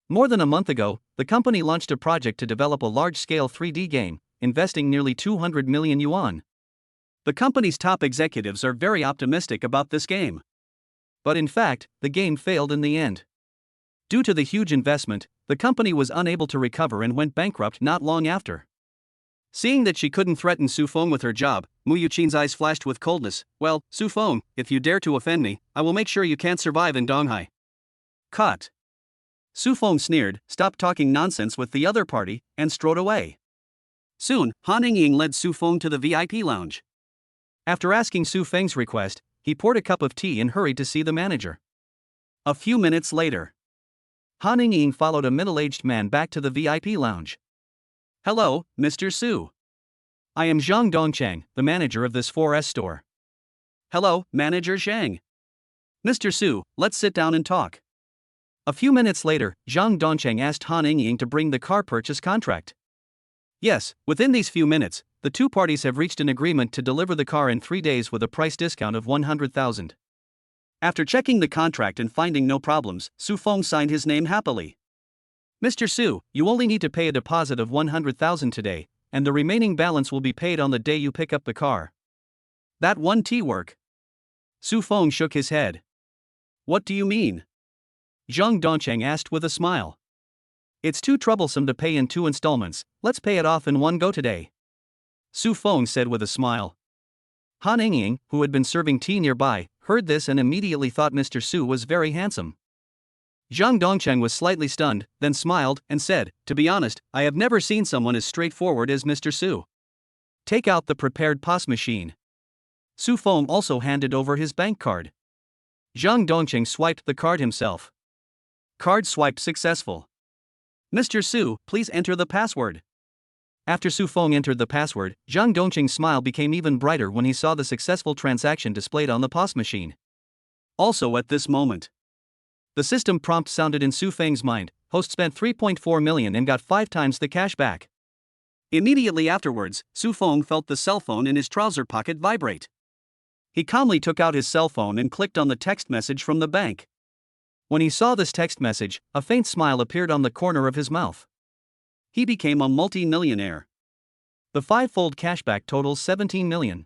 More than a month ago, the company launched a project to develop a large-scale 3D game, investing nearly 200 million yuan. The company's top executives are very optimistic about this game. But in fact, the game failed in the end. Due to the huge investment, the company was unable to recover and went bankrupt not long after. Seeing that she couldn't threaten Su Feng with her job, Mu Yuqin's eyes flashed with coldness. Well, Su Feng, if you dare to offend me, I will make sure you can't survive in Donghai. Cut. Su Feng sneered, stopped talking nonsense with the other party, and strode away. Soon, Han Yingying led Su Feng to the VIP lounge. After asking Su Feng's request, he poured a cup of tea and hurried to see the manager. A few minutes later, Han Yingying followed a middle-aged man back to the VIP lounge. Hello, Mr. Su. I am Zhang Dongchang, the manager of this 4S store. Hello, Manager Zhang. Mr. Su, let's sit down and talk. A few minutes later, Zhang Dongchang asked Han Yingying to bring the car purchase contract. Yes, within these few minutes, the two parties have reached an agreement to deliver the car in 3 days with a price discount of 100,000. After checking the contract and finding no problems, Su Feng signed his name happily. Mr. Su, you only need to pay a deposit of 100,000 today, and the remaining balance will be paid on the day you pick up the car. That won't work. Su Feng shook his head. What do you mean? Zhang Dongchang asked with a smile. It's too troublesome to pay in 2 installments, let's pay it off in one go today. Su Feng said with a smile. Han Yingying, who had been serving tea nearby, heard this and immediately thought Mr. Su was very handsome. Zhang Dongchang was slightly stunned, then smiled and said, to be honest, I have never seen someone as straightforward as Mr. Su. Take out the prepared POS machine. Su Feng also handed over his bank card. Zhang Dongchang swiped the card himself. Card swipe successful. Mr. Su, please enter the password. After Su Feng entered the password, Zhang Dongchang's smile became even brighter when he saw the successful transaction displayed on the POS machine. Also at this moment, the system prompt sounded in Su Feng's mind, host spent 3.4 million and got 5 times the cash back. Immediately afterwards, Su Feng felt the cell phone in his trouser pocket vibrate. He calmly took out his cell phone and clicked on the text message from the bank. When he saw this text message, a faint smile appeared on the corner of his mouth. He became a multi-millionaire. The five-fold cashback totals 17 million.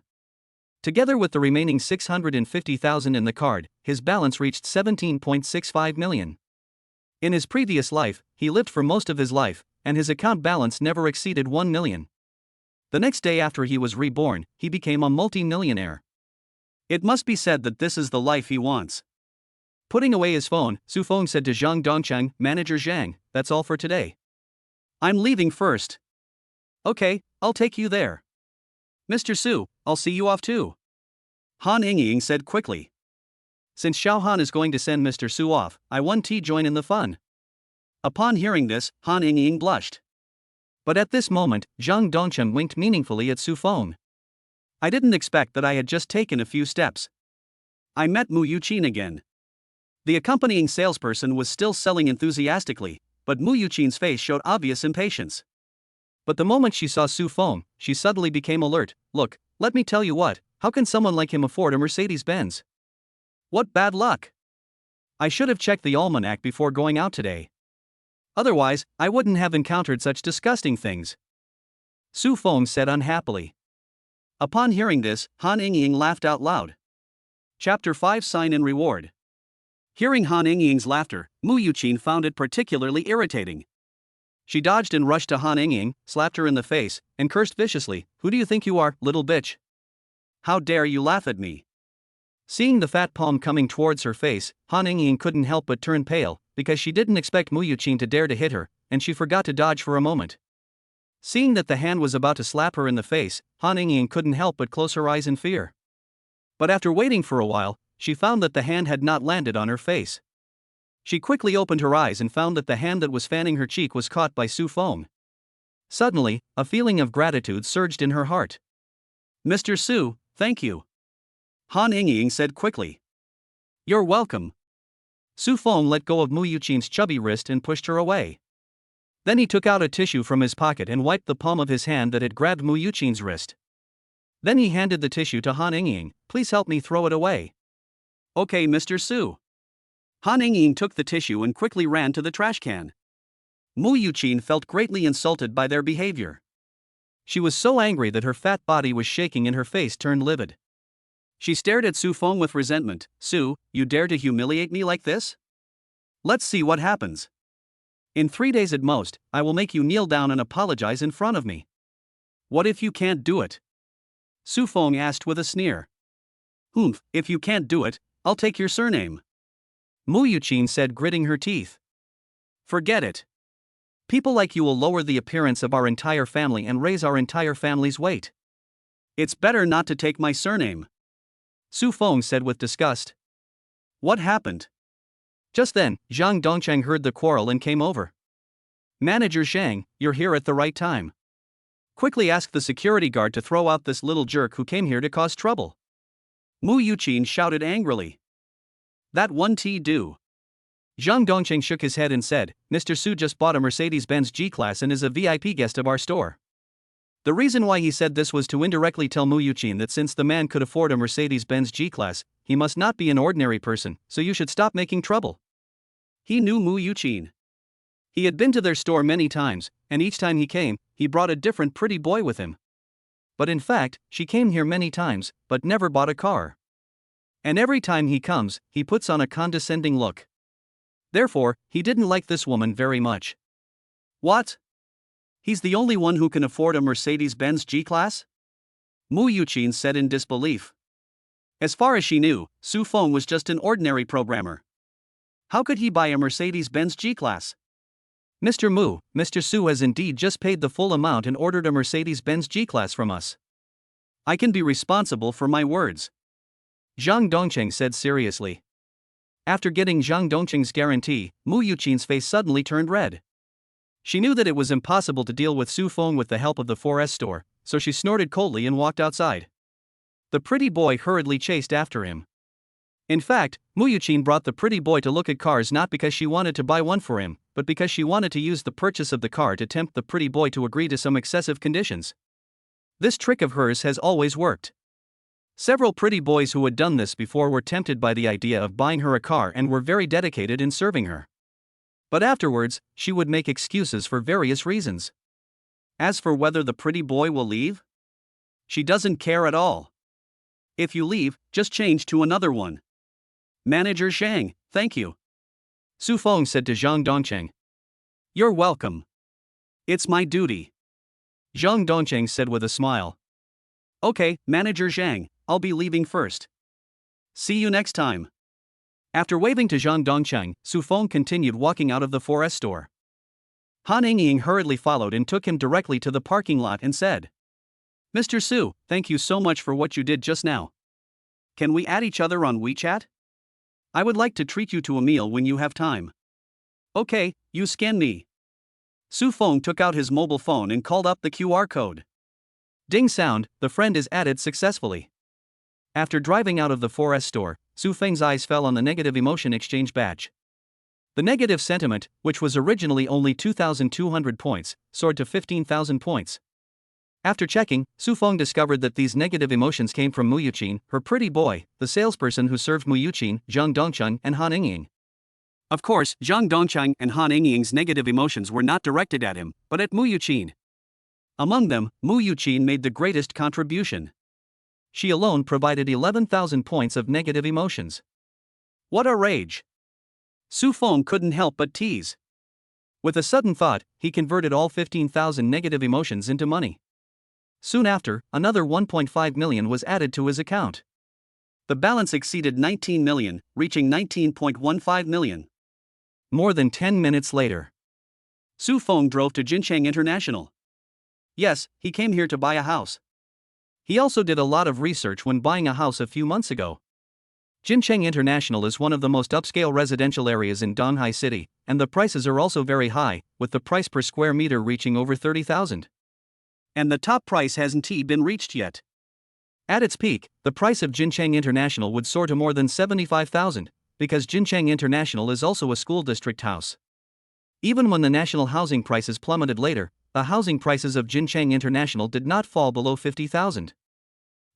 Together with the remaining 650,000 in the card, his balance reached 17.65 million. In his previous life, he lived for most of his life, and his account balance never exceeded 1 million. The next day after he was reborn, he became a multi-millionaire. It must be said that this is the life he wants. Putting away his phone, Su Feng said to Zhang Dongcheng, "Manager Zhang, that's all for today. I'm leaving first." "Okay, I'll take you there." "Mr. Su, I'll see you off too," Han Yingying said quickly. Since Xiao Han is going to send Mr. Su off, I want to join in the fun. Upon hearing this, Han Yingying blushed. But at this moment, Zhang Dongcheng winked meaningfully at Su Feng. I didn't expect that I had just taken a few steps. I met Mu Yuqin again. The accompanying salesperson was still selling enthusiastically, but Mu Yuqin's face showed obvious impatience. But the moment she saw Su Feng, she suddenly became alert. "Look, let me tell you what, how can someone like him afford a Mercedes-Benz? What bad luck! I should have checked the almanac before going out today. Otherwise, I wouldn't have encountered such disgusting things," Su Feng said unhappily. Upon hearing this, Han Yingying laughed out loud. Chapter 5 Sign and Reward. Hearing Han Yingying's laughter, Mu Yuqin found it particularly irritating. She dodged and rushed to Han Yingying, slapped her in the face, and cursed viciously, "Who do you think you are, little bitch? How dare you laugh at me?" Seeing the fat palm coming towards her face, Han Yingying couldn't help but turn pale, because she didn't expect Mu Yuqin to dare to hit her, and she forgot to dodge for a moment. Seeing that the hand was about to slap her in the face, Han Yingying couldn't help but close her eyes in fear. But after waiting for a while, she found that the hand had not landed on her face. She quickly opened her eyes and found that the hand that was fanning her cheek was caught by Su Feng. Suddenly, a feeling of gratitude surged in her heart. "Mr. Su, thank you," Han Yingying said quickly. "You're welcome." Su Feng let go of Mu Yuqin's chubby wrist and pushed her away. Then he took out a tissue from his pocket and wiped the palm of his hand that had grabbed Mu Yuqin's wrist. Then he handed the tissue to Han Yingying. "Please help me throw it away." "Okay, Mr. Su." Han Yingying took the tissue and quickly ran to the trash can. Mu Yuqin felt greatly insulted by their behavior. She was so angry that her fat body was shaking and her face turned livid. She stared at Su Feng with resentment. "Su, you dare to humiliate me like this? Let's see what happens. In 3 days at most, I will make you kneel down and apologize in front of me." "What if you can't do it?" Su Feng asked with a sneer. "Humph, if you can't do it, I'll take your surname," Mu Yuqin said, gritting her teeth. "Forget it. People like you will lower the appearance of our entire family and raise our entire family's weight. It's better not to take my surname," Su Feng said with disgust. "What happened?" Just then, Zhang Dongcheng heard the quarrel and came over. "Manager Zhang, you're here at the right time. Quickly ask the security guard to throw out this little jerk who came here to cause trouble," Mu Yuqin shouted angrily. "That one do." Zhang Dongcheng shook his head and said, "Mr. Su just bought a Mercedes-Benz G-Class and is a VIP guest of our store." The reason why he said this was to indirectly tell Mu Yuqin that since the man could afford a Mercedes-Benz G-Class, he must not be an ordinary person, so you should stop making trouble. He knew Mu Yuqin. He had been to their store many times, and each time he came, he brought a different pretty boy with him. But in fact, she came here many times, but never bought a car. And every time he comes, he puts on a condescending look. Therefore, he didn't like this woman very much. "What? He's the only one who can afford a Mercedes-Benz G-Class?" Mu Yuqin said in disbelief. As far as she knew, Su Feng was just an ordinary programmer. How could he buy a Mercedes-Benz G-Class? "Mr. Mu, Mr. Su has indeed just paid the full amount and ordered a Mercedes-Benz G-Class from us. I can be responsible for my words," Zhang Dongcheng said seriously. After getting Zhang Dongcheng's guarantee, Mu Yuqin's face suddenly turned red. She knew that it was impossible to deal with Su Feng with the help of the 4S store, so she snorted coldly and walked outside. The pretty boy hurriedly chased after him. In fact, Mu Yuqin brought the pretty boy to look at cars not because she wanted to buy one for him, but because she wanted to use the purchase of the car to tempt the pretty boy to agree to some excessive conditions. This trick of hers has always worked. Several pretty boys who had done this before were tempted by the idea of buying her a car and were very dedicated in serving her. But afterwards, she would make excuses for various reasons. As for whether the pretty boy will leave, she doesn't care at all. If you leave, just change to another one. Manager Zhang, thank you. Su Feng said to Zhang Dongcheng. You're welcome. It's my duty. Zhang Dongcheng said with a smile. Okay, Manager Zhang, I'll be leaving first. See you next time. After waving to Zhang Dongcheng, Su Feng continued walking out of the forest store. Han Yingying hurriedly followed and took him directly to the parking lot and said, Mr. Su, thank you so much for what you did just now. Can we add each other on WeChat? I would like to treat you to a meal when you have time. Okay, you scan me. Su Feng took out his mobile phone and called up the QR code. Ding sound, the friend is added successfully. After driving out of the forest store, Su Feng's eyes fell on the negative emotion exchange badge. The negative sentiment, which was originally only 2,200 points, soared to 15,000 points. After checking, Su Feng discovered that these negative emotions came from Mu Yuqin, her pretty boy, the salesperson who served Mu Yuqin, Zhang Dongcheng, and Han Yingying. Of course, Zhang Dongcheng and Han Yingying's negative emotions were not directed at him, but at Mu Yuqin. Among them, Mu Yuqin made the greatest contribution. She alone provided 11,000 points of negative emotions. What a rage! Su Feng couldn't help but tease. With a sudden thought, he converted all 15,000 negative emotions into money. Soon after, another 1.5 million was added to his account. The balance exceeded 19 million, reaching 19.15 million. More than 10 minutes later, Su Feng drove to Jincheng International. Yes, he came here to buy a house. He also did a lot of research when buying a house a few months ago. Jincheng International is one of the most upscale residential areas in Donghai City, and the prices are also very high, with the price per square meter reaching over 30,000. And the top price hasn't been reached yet. At its peak, the price of Jincheng International would soar to more than 75,000, because Jincheng International is also a school district house. Even when the national housing prices plummeted later, the housing prices of Jincheng International did not fall below 50,000.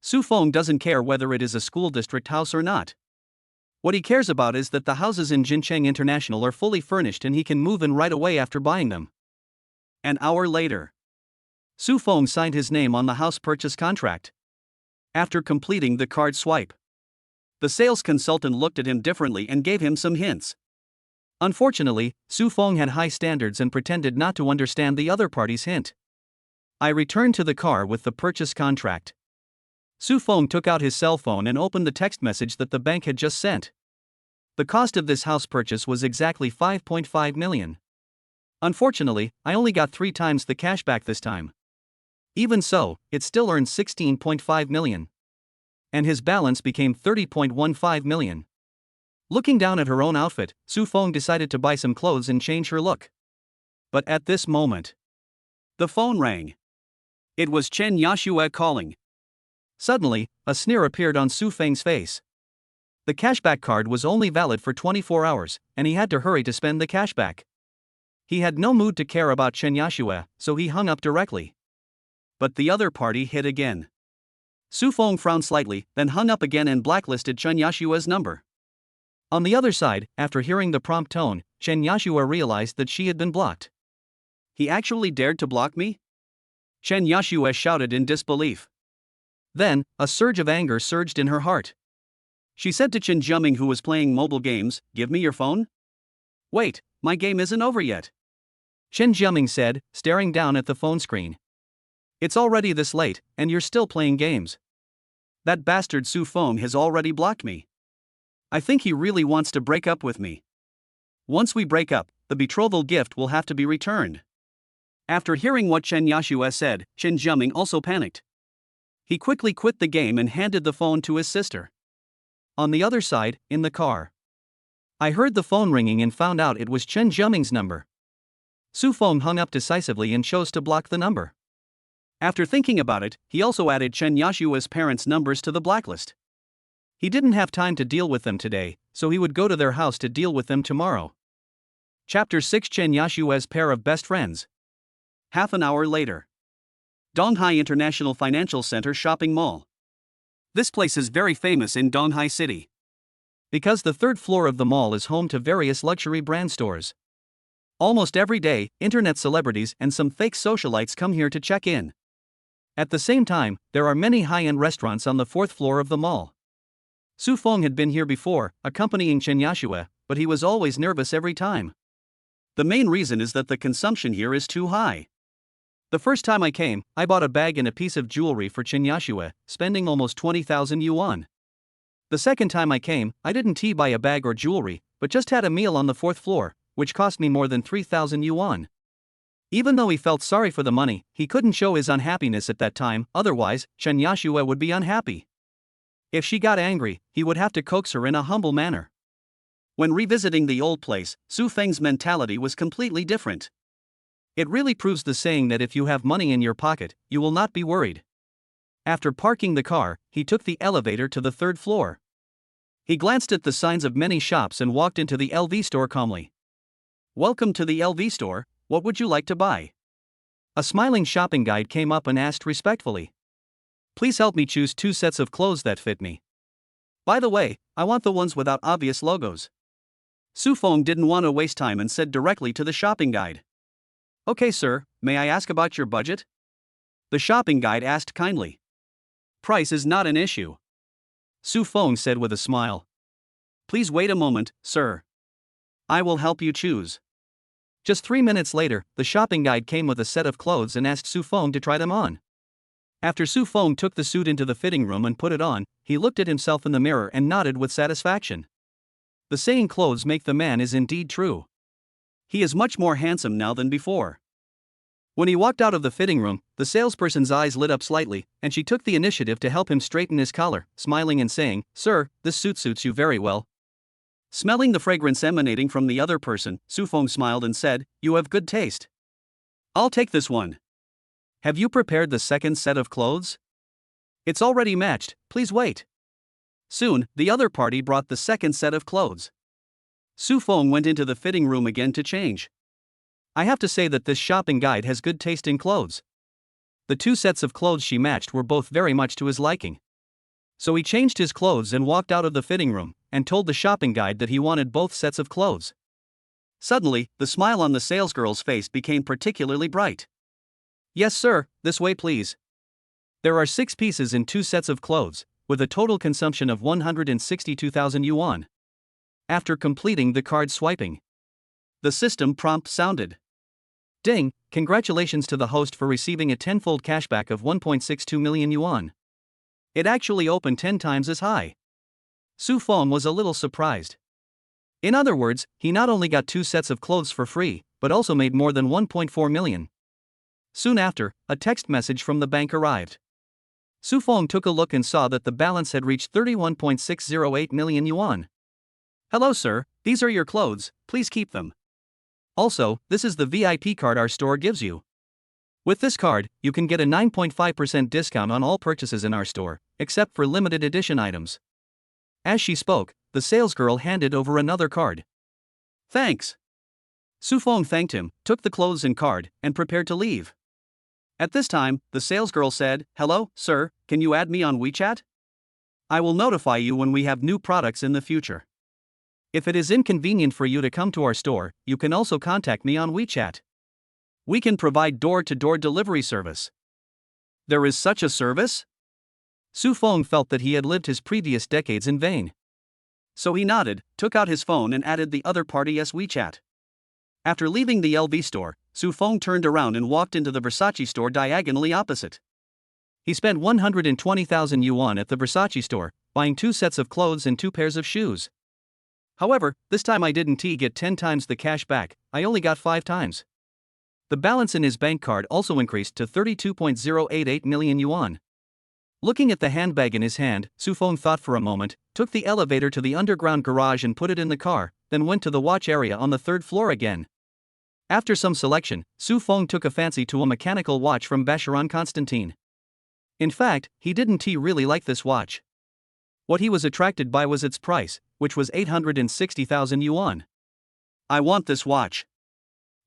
Su Feng doesn't care whether it is a school district house or not. What he cares about is that the houses in Jincheng International are fully furnished and he can move in right away after buying them. An hour later, Su Feng signed his name on the house purchase contract. After completing the card swipe, the sales consultant looked at him differently and gave him some hints. Unfortunately, Su Feng had high standards and pretended not to understand the other party's hint. I returned to the car with the purchase contract. Su Feng took out his cell phone and opened the text message that the bank had just sent. The cost of this house purchase was exactly 5.5 million. Unfortunately, I only got 3 times the cash back this time. Even so, it still earned 16.5 million. And his balance became 30.15 million. Looking down at her own outfit, Su Feng decided to buy some clothes and change her look. But at this moment, the phone rang. It was Chen Yashue calling. Suddenly, a sneer appeared on Su Feng's face. The cashback card was only valid for 24 hours, and he had to hurry to spend the cashback. He had no mood to care about Chen Yashue, so he hung up directly. But the other party hit again. Su Feng frowned slightly, then hung up again and blacklisted Chen Yashue's number. On the other side, after hearing the prompt tone, Chen Yashue realized that she had been blocked. He actually dared to block me? Chen Yashue shouted in disbelief. Then, a surge of anger surged in her heart. She said to Chen Jiaming, who was playing mobile games, "Give me your phone?" "Wait, my game isn't over yet," Chen Jiaming said, staring down at the phone screen. "It's already this late, and you're still playing games. That bastard Su Feng has already blocked me. I think he really wants to break up with me. Once we break up, the betrothal gift will have to be returned." After hearing what Chen Yashue said, Chen Jiaming also panicked. He quickly quit the game and handed the phone to his sister. On the other side, in the car, I heard the phone ringing and found out it was Chen Jiaming's number. Su Feng hung up decisively and chose to block the number. After thinking about it, he also added Chen Yashue's parents' numbers to the blacklist. He didn't have time to deal with them today, so he would go to their house to deal with them tomorrow. Chapter 6: Chen Yashue's pair of best friends. Half an hour later. Donghai International Financial Center Shopping Mall. This place is very famous in Donghai City, because the third floor of the mall is home to various luxury brand stores. Almost every day, internet celebrities and some fake socialites come here to check in. At the same time, there are many high-end restaurants on the fourth floor of the mall. Su Feng had been here before, accompanying Chen Yashue, but he was always nervous every time. The main reason is that the consumption here is too high. The first time I came, I bought a bag and a piece of jewelry for Chen Yashue, spending almost 20,000 yuan. The second time I came, I didn't buy a bag or jewelry, but just had a meal on the fourth floor, which cost me more than 3,000 yuan. Even though he felt sorry for the money, he couldn't show his unhappiness at that time, otherwise, Chen Yashue would be unhappy. If she got angry, he would have to coax her in a humble manner. When revisiting the old place, Su Feng's mentality was completely different. It really proves the saying that if you have money in your pocket, you will not be worried. After parking the car, he took the elevator to the third floor. He glanced at the signs of many shops and walked into the LV store calmly. "Welcome to the LV store, what would you like to buy?" A smiling shopping guide came up and asked respectfully. "Please help me choose 2 sets of clothes that fit me. By the way, I want the ones without obvious logos." Su Feng didn't want to waste time and said directly to the shopping guide. "Okay, sir, may I ask about your budget?" The shopping guide asked kindly. "Price is not an issue," Su Feng said with a smile. "Please wait a moment, sir. I will help you choose." Just 3 minutes later, the shopping guide came with a set of clothes and asked Su Feng to try them on. After Su Feng took the suit into the fitting room and put it on, he looked at himself in the mirror and nodded with satisfaction. The saying "clothes make the man" is indeed true. He is much more handsome now than before. When he walked out of the fitting room, the salesperson's eyes lit up slightly, and she took the initiative to help him straighten his collar, smiling and saying, "Sir, this suit suits you very well." Smelling the fragrance emanating from the other person, Su Feng smiled and said, "You have good taste. I'll take this one. Have you prepared the second set of clothes?" "It's already matched, please wait." Soon, the other party brought the second set of clothes. Su Feng went into the fitting room again to change. I have to say that this shopping guide has good taste in clothes. The 2 sets of clothes she matched were both very much to his liking. So he changed his clothes and walked out of the fitting room, and told the shopping guide that he wanted both sets of clothes. Suddenly, the smile on the salesgirl's face became particularly bright. "Yes, sir, this way please." There are 6 pieces in 2 sets of clothes, with a total consumption of 162,000 yuan. After completing the card swiping, the system prompt sounded. "Ding, congratulations to the host for receiving a 10-fold cashback of 1.62 million yuan. It actually opened 10 times as high." Su Feng was a little surprised. In other words, he not only got 2 sets of clothes for free, but also made more than 1.4 million. Soon after, a text message from the bank arrived. Su Feng took a look and saw that the balance had reached 31.608 million yuan. "Hello sir, these are your clothes, please keep them. Also, this is the VIP card our store gives you. With this card, you can get a 9.5% discount on all purchases in our store, except for limited edition items." As she spoke, the salesgirl handed over another card. "Thanks." Su Feng thanked him, took the clothes and card, and prepared to leave. At this time, the salesgirl said, "Hello, sir, can you add me on WeChat? I will notify you when we have new products in the future. If it is inconvenient for you to come to our store, you can also contact me on WeChat. We can provide door-to-door delivery service." There is such a service? Su Feng felt that he had lived his previous decades in vain. So he nodded, took out his phone and added the other party's WeChat. After leaving the LV store, Su Feng turned around and walked into the Versace store diagonally opposite. He spent 120,000 yuan at the Versace store, buying 2 sets of clothes and 2 pairs of shoes. However, this time I didn't get 10 times the cash back, I only got 5 times. The balance in his bank card also increased to 32.088 million yuan. Looking at the handbag in his hand, Su Feng thought for a moment, took the elevator to the underground garage and put it in the car, then went to the watch area on the 3rd floor again. After some selection, Su Feng took a fancy to a mechanical watch from Vacheron Constantin. In fact, he didn't really like this watch. What he was attracted by was its price, which was 860,000 yuan. "I want this watch,"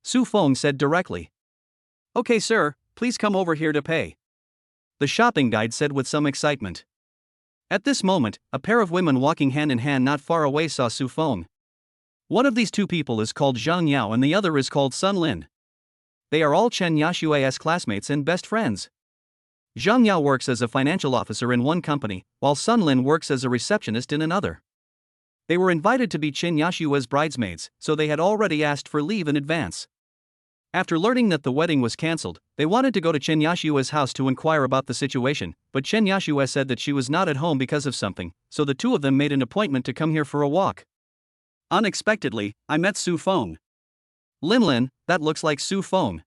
Su Feng said directly. "Okay sir, please come over here to pay," the shopping guide said with some excitement. At this moment, a pair of women walking hand in hand not far away saw Su Feng. One of these two people is called Zhang Yao and the other is called Sun Lin. They are all Chen Yashue's classmates and best friends. Zhang Yao works as a financial officer in one company, while Sun Lin works as a receptionist in another. They were invited to be Chen Yashue's bridesmaids, so they had already asked for leave in advance. After learning that the wedding was cancelled, they wanted to go to Chen Yashue's house to inquire about the situation, but Chen Yashue said that she was not at home because of something, so the two of them made an appointment to come here for a walk. Unexpectedly, I met Su Feng. Lin, that looks like Su Feng.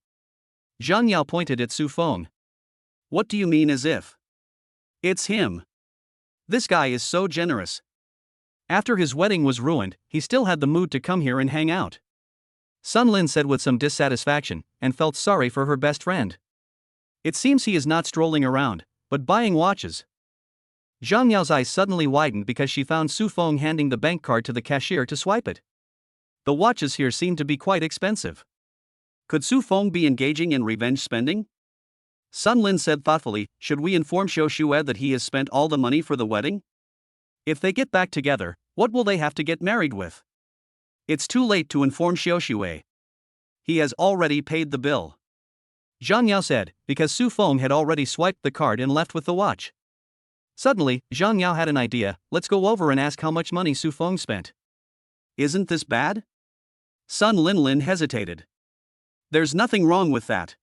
Zhang Yao pointed at Su Feng. What do you mean as if? It's him. This guy is so generous. After his wedding was ruined, he still had the mood to come here and hang out. Sun Lin said with some dissatisfaction, and felt sorry for her best friend. It seems he is not strolling around, but buying watches. Zhang Yao's eyes suddenly widened because she found Su Feng handing the bank card to the cashier to swipe it. The watches here seemed to be quite expensive. Could Su Feng be engaging in revenge spending? Sun Lin said thoughtfully, should we inform Xiao Xue that he has spent all the money for the wedding? If they get back together, what will they have to get married with? It's too late to inform Xiao Xue. He has already paid the bill. Zhang Yao said, because Su Feng had already swiped the card and left with the watch. Suddenly, Zhang Yao had an idea, let's go over and ask how much money Su Feng spent. Isn't this bad? Sun Lin hesitated. There's nothing wrong with that.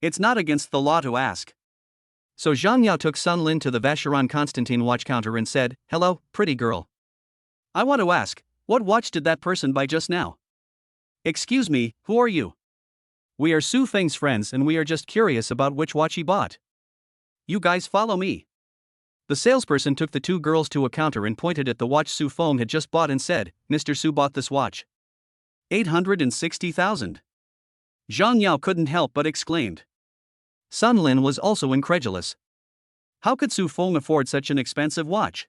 It's not against the law to ask. So Zhang Yao took Sun Lin to the Vacheron Constantin watch counter and said, hello, pretty girl. I want to ask, what watch did that person buy just now? Excuse me, who are you? We are Su Feng's friends and we are just curious about which watch he bought. You guys follow me. The salesperson took the two girls to a counter and pointed at the watch Su Feng had just bought and said, Mr. Su bought this watch. 860,000. Zhang Yao couldn't help but exclaimed. Sun Lin was also incredulous. How could Su Feng afford such an expensive watch?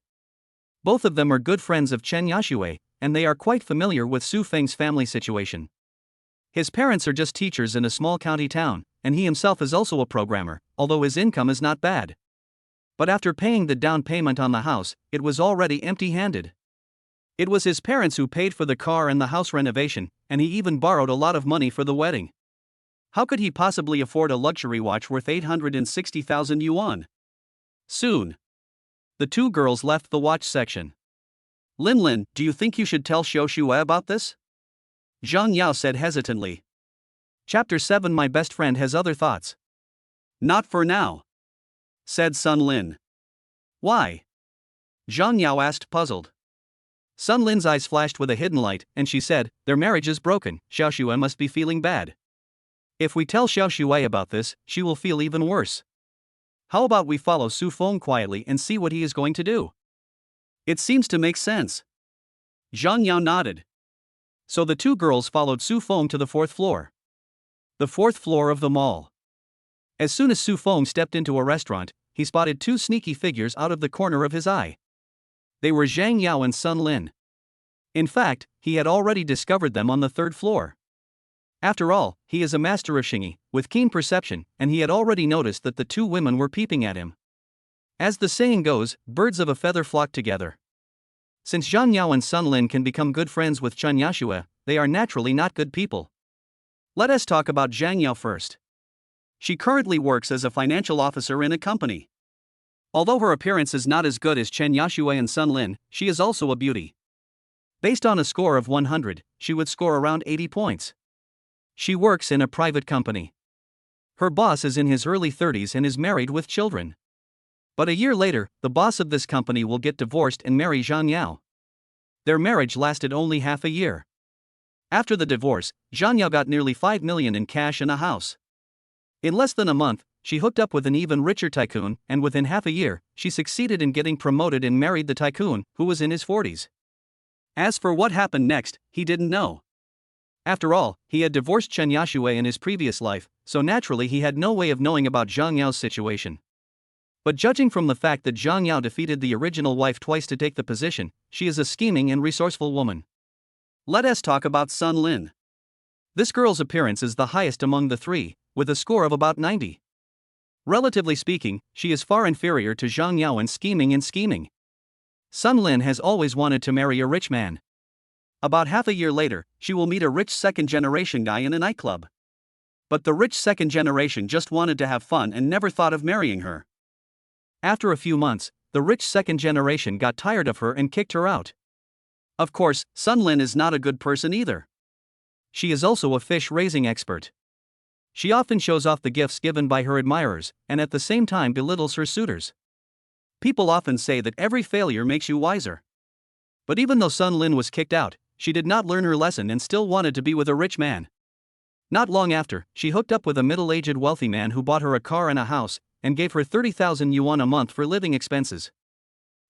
Both of them are good friends of Chen Yashue, and they are quite familiar with Su Feng's family situation. His parents are just teachers in a small county town, and he himself is also a programmer, although his income is not bad. But after paying the down payment on the house, it was already empty-handed. It was his parents who paid for the car and the house renovation, and he even borrowed a lot of money for the wedding. How could he possibly afford a luxury watch worth 860,000 yuan? Soon, the two girls left the watch section. Lin, do you think you should tell Xiao Xue about this? Zhang Yao said hesitantly. Chapter 7. My best friend has other thoughts. Not for now, said Sun Lin. Why? Zhang Yao asked, puzzled. Sun Lin's eyes flashed with a hidden light, and she said, their marriage is broken, Xiao Xue must be feeling bad. If we tell Xiao Xue about this, she will feel even worse. How about we follow Su Feng quietly and see what he is going to do? It seems to make sense. Zhang Yao nodded. So the two girls followed Su Feng to the fourth floor. The fourth floor of the mall. As soon as Su Feng stepped into a restaurant, he spotted two sneaky figures out of the corner of his eye. They were Zhang Yao and Sun Lin. In fact, he had already discovered them on the third floor. After all, he is a master of Xingyi, with keen perception, and he had already noticed that the two women were peeping at him. As the saying goes, birds of a feather flock together. Since Zhang Yao and Sun Lin can become good friends with Chen Yashue, they are naturally not good people. Let us talk about Zhang Yao first. She currently works as a financial officer in a company. Although her appearance is not as good as Chen Yashue and Sun Lin, she is also a beauty. Based on a score of 100, she would score around 80 points. She works in a private company. Her boss is in his early 30s and is married with children. But a year later, the boss of this company will get divorced and marry Zhang Yao. Their marriage lasted only half a year. After the divorce, Zhang Yao got nearly 5 million in cash and a house. In less than a month, she hooked up with an even richer tycoon, and within half a year, she succeeded in getting promoted and married the tycoon, who was in his 40s. As for what happened next, he didn't know. After all, he had divorced Chen Yashue in his previous life, so naturally he had no way of knowing about Zhang Yao's situation. But judging from the fact that Zhang Yao defeated the original wife twice to take the position, she is a scheming and resourceful woman. Let us talk about Sun Lin. This girl's appearance is the highest among the three, with a score of about 90. Relatively speaking, she is far inferior to Zhang Yao in scheming. Sun Lin has always wanted to marry a rich man. About half a year later, she will meet a rich second-generation guy in a nightclub. But the rich second generation just wanted to have fun and never thought of marrying her. After a few months, the rich second generation got tired of her and kicked her out. Of course, Sun Lin is not a good person either. She is also a fish-raising expert. She often shows off the gifts given by her admirers, and at the same time belittles her suitors. People often say that every failure makes you wiser. But even though Sun Lin was kicked out, she did not learn her lesson and still wanted to be with a rich man. Not long after, she hooked up with a middle-aged wealthy man who bought her a car and a house, and gave her 30,000 yuan a month for living expenses.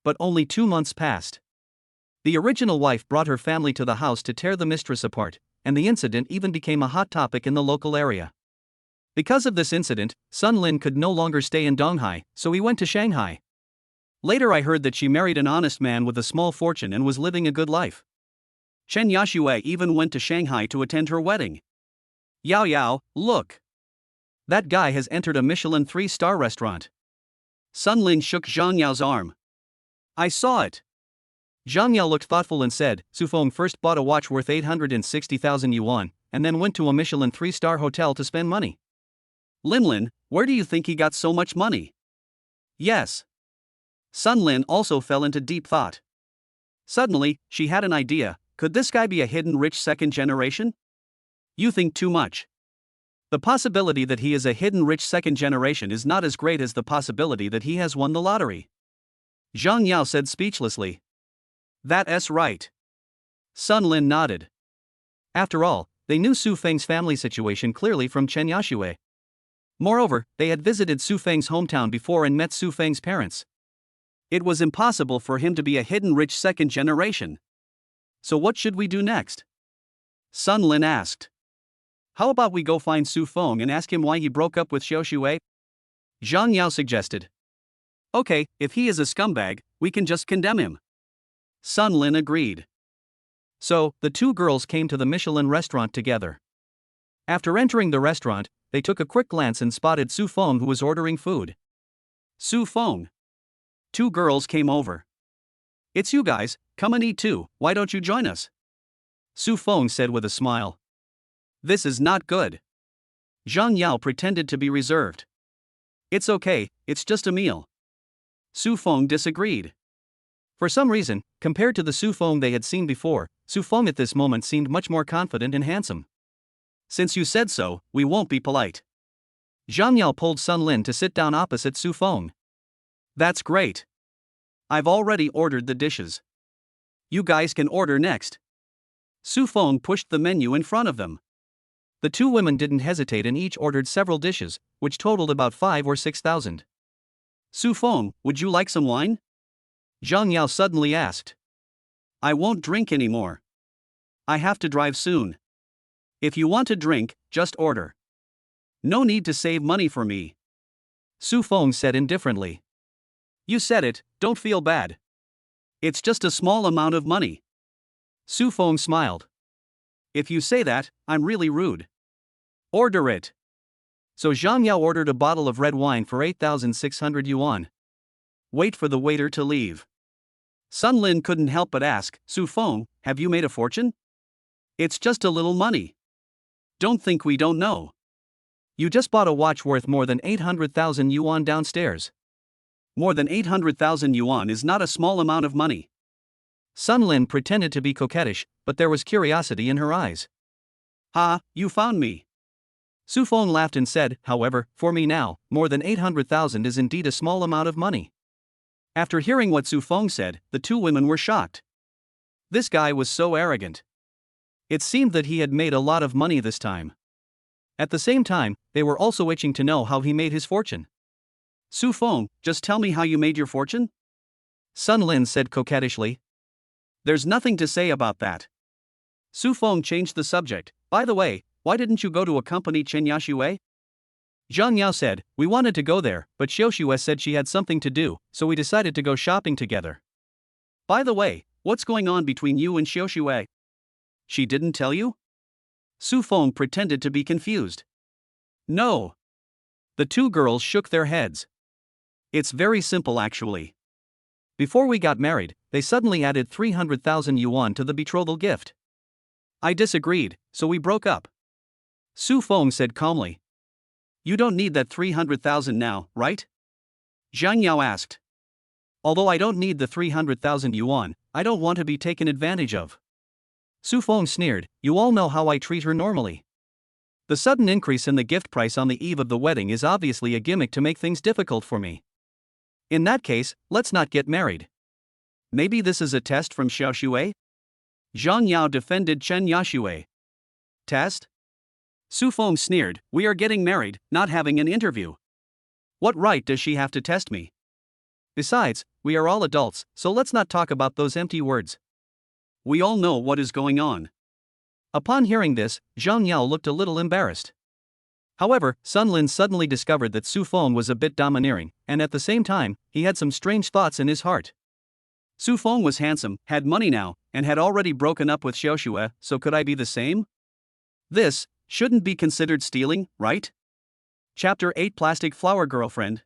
But only 2 months passed. The original wife brought her family to the house to tear the mistress apart, and the incident even became a hot topic in the local area. Because of this incident, Sun Lin could no longer stay in Donghai, so he went to Shanghai. Later I heard that she married an honest man with a small fortune and was living a good life. Chen Yashue even went to Shanghai to attend her wedding. Yao, look! That guy has entered a Michelin 3-star restaurant. Sun Lin shook Zhang Yao's arm. I saw it. Zhang Yao looked thoughtful and said, Su Feng first bought a watch worth 860,000 yuan, and then went to a Michelin 3-star hotel to spend money. Lin, where do you think he got so much money? Yes. Sun Lin also fell into deep thought. Suddenly, she had an idea. Could this guy be a hidden rich second generation? You think too much. The possibility that he is a hidden rich second generation is not as great as the possibility that he has won the lottery. Zhang Yao said speechlessly. That's right. Sun Lin nodded. After all, they knew Su Feng's family situation clearly from Chen Yashue. Moreover, they had visited Su Feng's hometown before and met Su Feng's parents. It was impossible for him to be a hidden rich second generation. So what should we do next? Sun Lin asked. How about we go find Su Feng and ask him why he broke up with Xiao Xue? Zhang Yao suggested. Okay, if he is a scumbag, we can just condemn him. Sun Lin agreed. So, the two girls came to the Michelin restaurant together. After entering the restaurant, they took a quick glance and spotted Su Feng, who was ordering food. Su Feng. Two girls came over. It's you guys, come and eat too, why don't you join us? Su Feng said with a smile. This is not good. Zhang Yao pretended to be reserved. It's okay, it's just a meal. Su Feng disagreed. For some reason, compared to the Su Feng they had seen before, Su Feng at this moment seemed much more confident and handsome. Since you said so, we won't be polite. Zhang Yao pulled Sun Lin to sit down opposite Su Feng. That's great. I've already ordered the dishes. You guys can order next. Su Feng pushed the menu in front of them. The two women didn't hesitate and each ordered several dishes, which totaled about 5,000 or 6,000. Su Feng, would you like some wine? Zhang Yao suddenly asked. I won't drink anymore. I have to drive soon. If you want to drink, just order. No need to save money for me. Su Feng said indifferently. You said it, don't feel bad. It's just a small amount of money. Su Feng smiled. If you say that, I'm really rude. Order it. So Zhang Yao ordered a bottle of red wine for 8,600 yuan. Wait for the waiter to leave. Sun Lin couldn't help but ask, Su Feng, have you made a fortune? It's just a little money. Don't think we don't know. You just bought a watch worth more than 800,000 yuan downstairs. More than 800,000 yuan is not a small amount of money. Sun Lin pretended to be coquettish, but there was curiosity in her eyes. Ha, you found me. Su Feng laughed and said, however, for me now, more than 800,000 is indeed a small amount of money. After hearing what Su Feng said, the two women were shocked. This guy was so arrogant. It seemed that he had made a lot of money this time. At the same time, they were also itching to know how he made his fortune. Su Feng, just tell me how you made your fortune? Sun Lin said coquettishly. There's nothing to say about that. Su Feng changed the subject. By the way, why didn't you go to accompany Chen Yashue? Zhang Yao said, we wanted to go there, but Xiao Xue said she had something to do, so we decided to go shopping together. By the way, what's going on between you and Xiao Xue? She didn't tell you? Su Feng pretended to be confused. No. The two girls shook their heads. It's very simple actually. Before we got married, they suddenly added 300,000 yuan to the betrothal gift. I disagreed, so we broke up. Su Feng said calmly. You don't need that 300,000 now, right? Zhang Yao asked. Although I don't need the 300,000 yuan, I don't want to be taken advantage of. Su Feng sneered, you all know how I treat her normally. The sudden increase in the gift price on the eve of the wedding is obviously a gimmick to make things difficult for me. In that case, let's not get married. Maybe this is a test from Xiaoxue? Zhang Yao defended Chen Yashue. Test? Su Feng sneered, we are getting married, not having an interview. What right does she have to test me? Besides, we are all adults, so let's not talk about those empty words. We all know what is going on. Upon hearing this, Zhang Yao looked a little embarrassed. However, Sun Lin suddenly discovered that Su Feng was a bit domineering, and at the same time, he had some strange thoughts in his heart. Su Feng was handsome, had money now, and had already broken up with Xiaoxue, so could I be the same? This shouldn't be considered stealing, right? Chapter 8 Plastic Flower Girlfriend.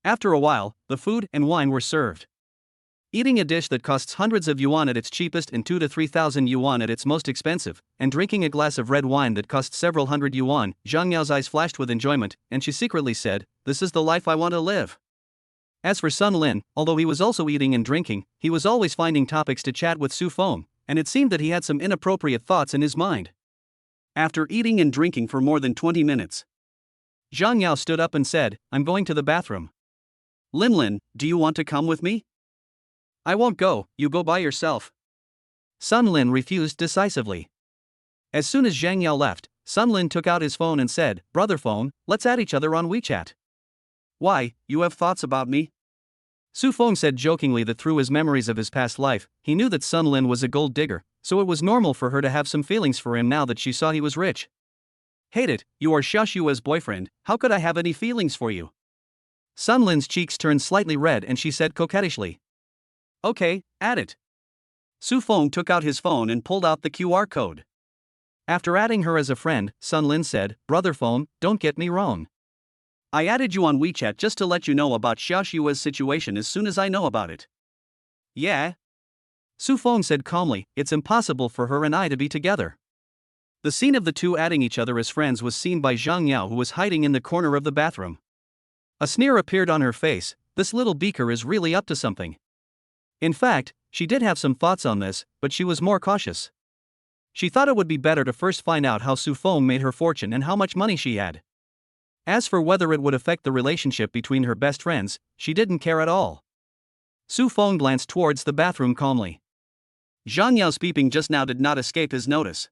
After a while, the food and wine were served. Eating a dish that costs hundreds of yuan at its cheapest and 2,000 to 3,000 yuan at its most expensive, and drinking a glass of red wine that cost several hundred yuan, Zhang Yao's eyes flashed with enjoyment, and she secretly said, this is the life I want to live. As for Sun Lin, although he was also eating and drinking, he was always finding topics to chat with Su Feng, and it seemed that he had some inappropriate thoughts in his mind. After eating and drinking for more than 20 minutes, Zhang Yao stood up and said, I'm going to the bathroom. Lin, do you want to come with me? I won't go, you go by yourself. Sun Lin refused decisively. As soon as Zhang Yao left, Sun Lin took out his phone and said, Brother phone, let's add each other on WeChat. Why, you have thoughts about me? Su Feng said jokingly that through his memories of his past life, he knew that Sun Lin was a gold digger, so it was normal for her to have some feelings for him now that she saw he was rich. Hate it, you are Xiaoxue's boyfriend, how could I have any feelings for you? Sun Lin's cheeks turned slightly red and she said coquettishly. Okay, add it. Su Feng took out his phone and pulled out the QR code. After adding her as a friend, Sun Lin said, Brother phone, don't get me wrong. I added you on WeChat just to let you know about Xiaoxue's situation as soon as I know about it. Yeah? Su Feng said calmly, it's impossible for her and I to be together. The scene of the two adding each other as friends was seen by Zhang Yao, who was hiding in the corner of the bathroom. A sneer appeared on her face, this little beaker is really up to something. In fact, she did have some thoughts on this, but she was more cautious. She thought it would be better to first find out how Su Feng made her fortune and how much money she had. As for whether it would affect the relationship between her best friends, she didn't care at all. Su Feng glanced towards the bathroom calmly. Zhang Yao's peeping just now did not escape his notice.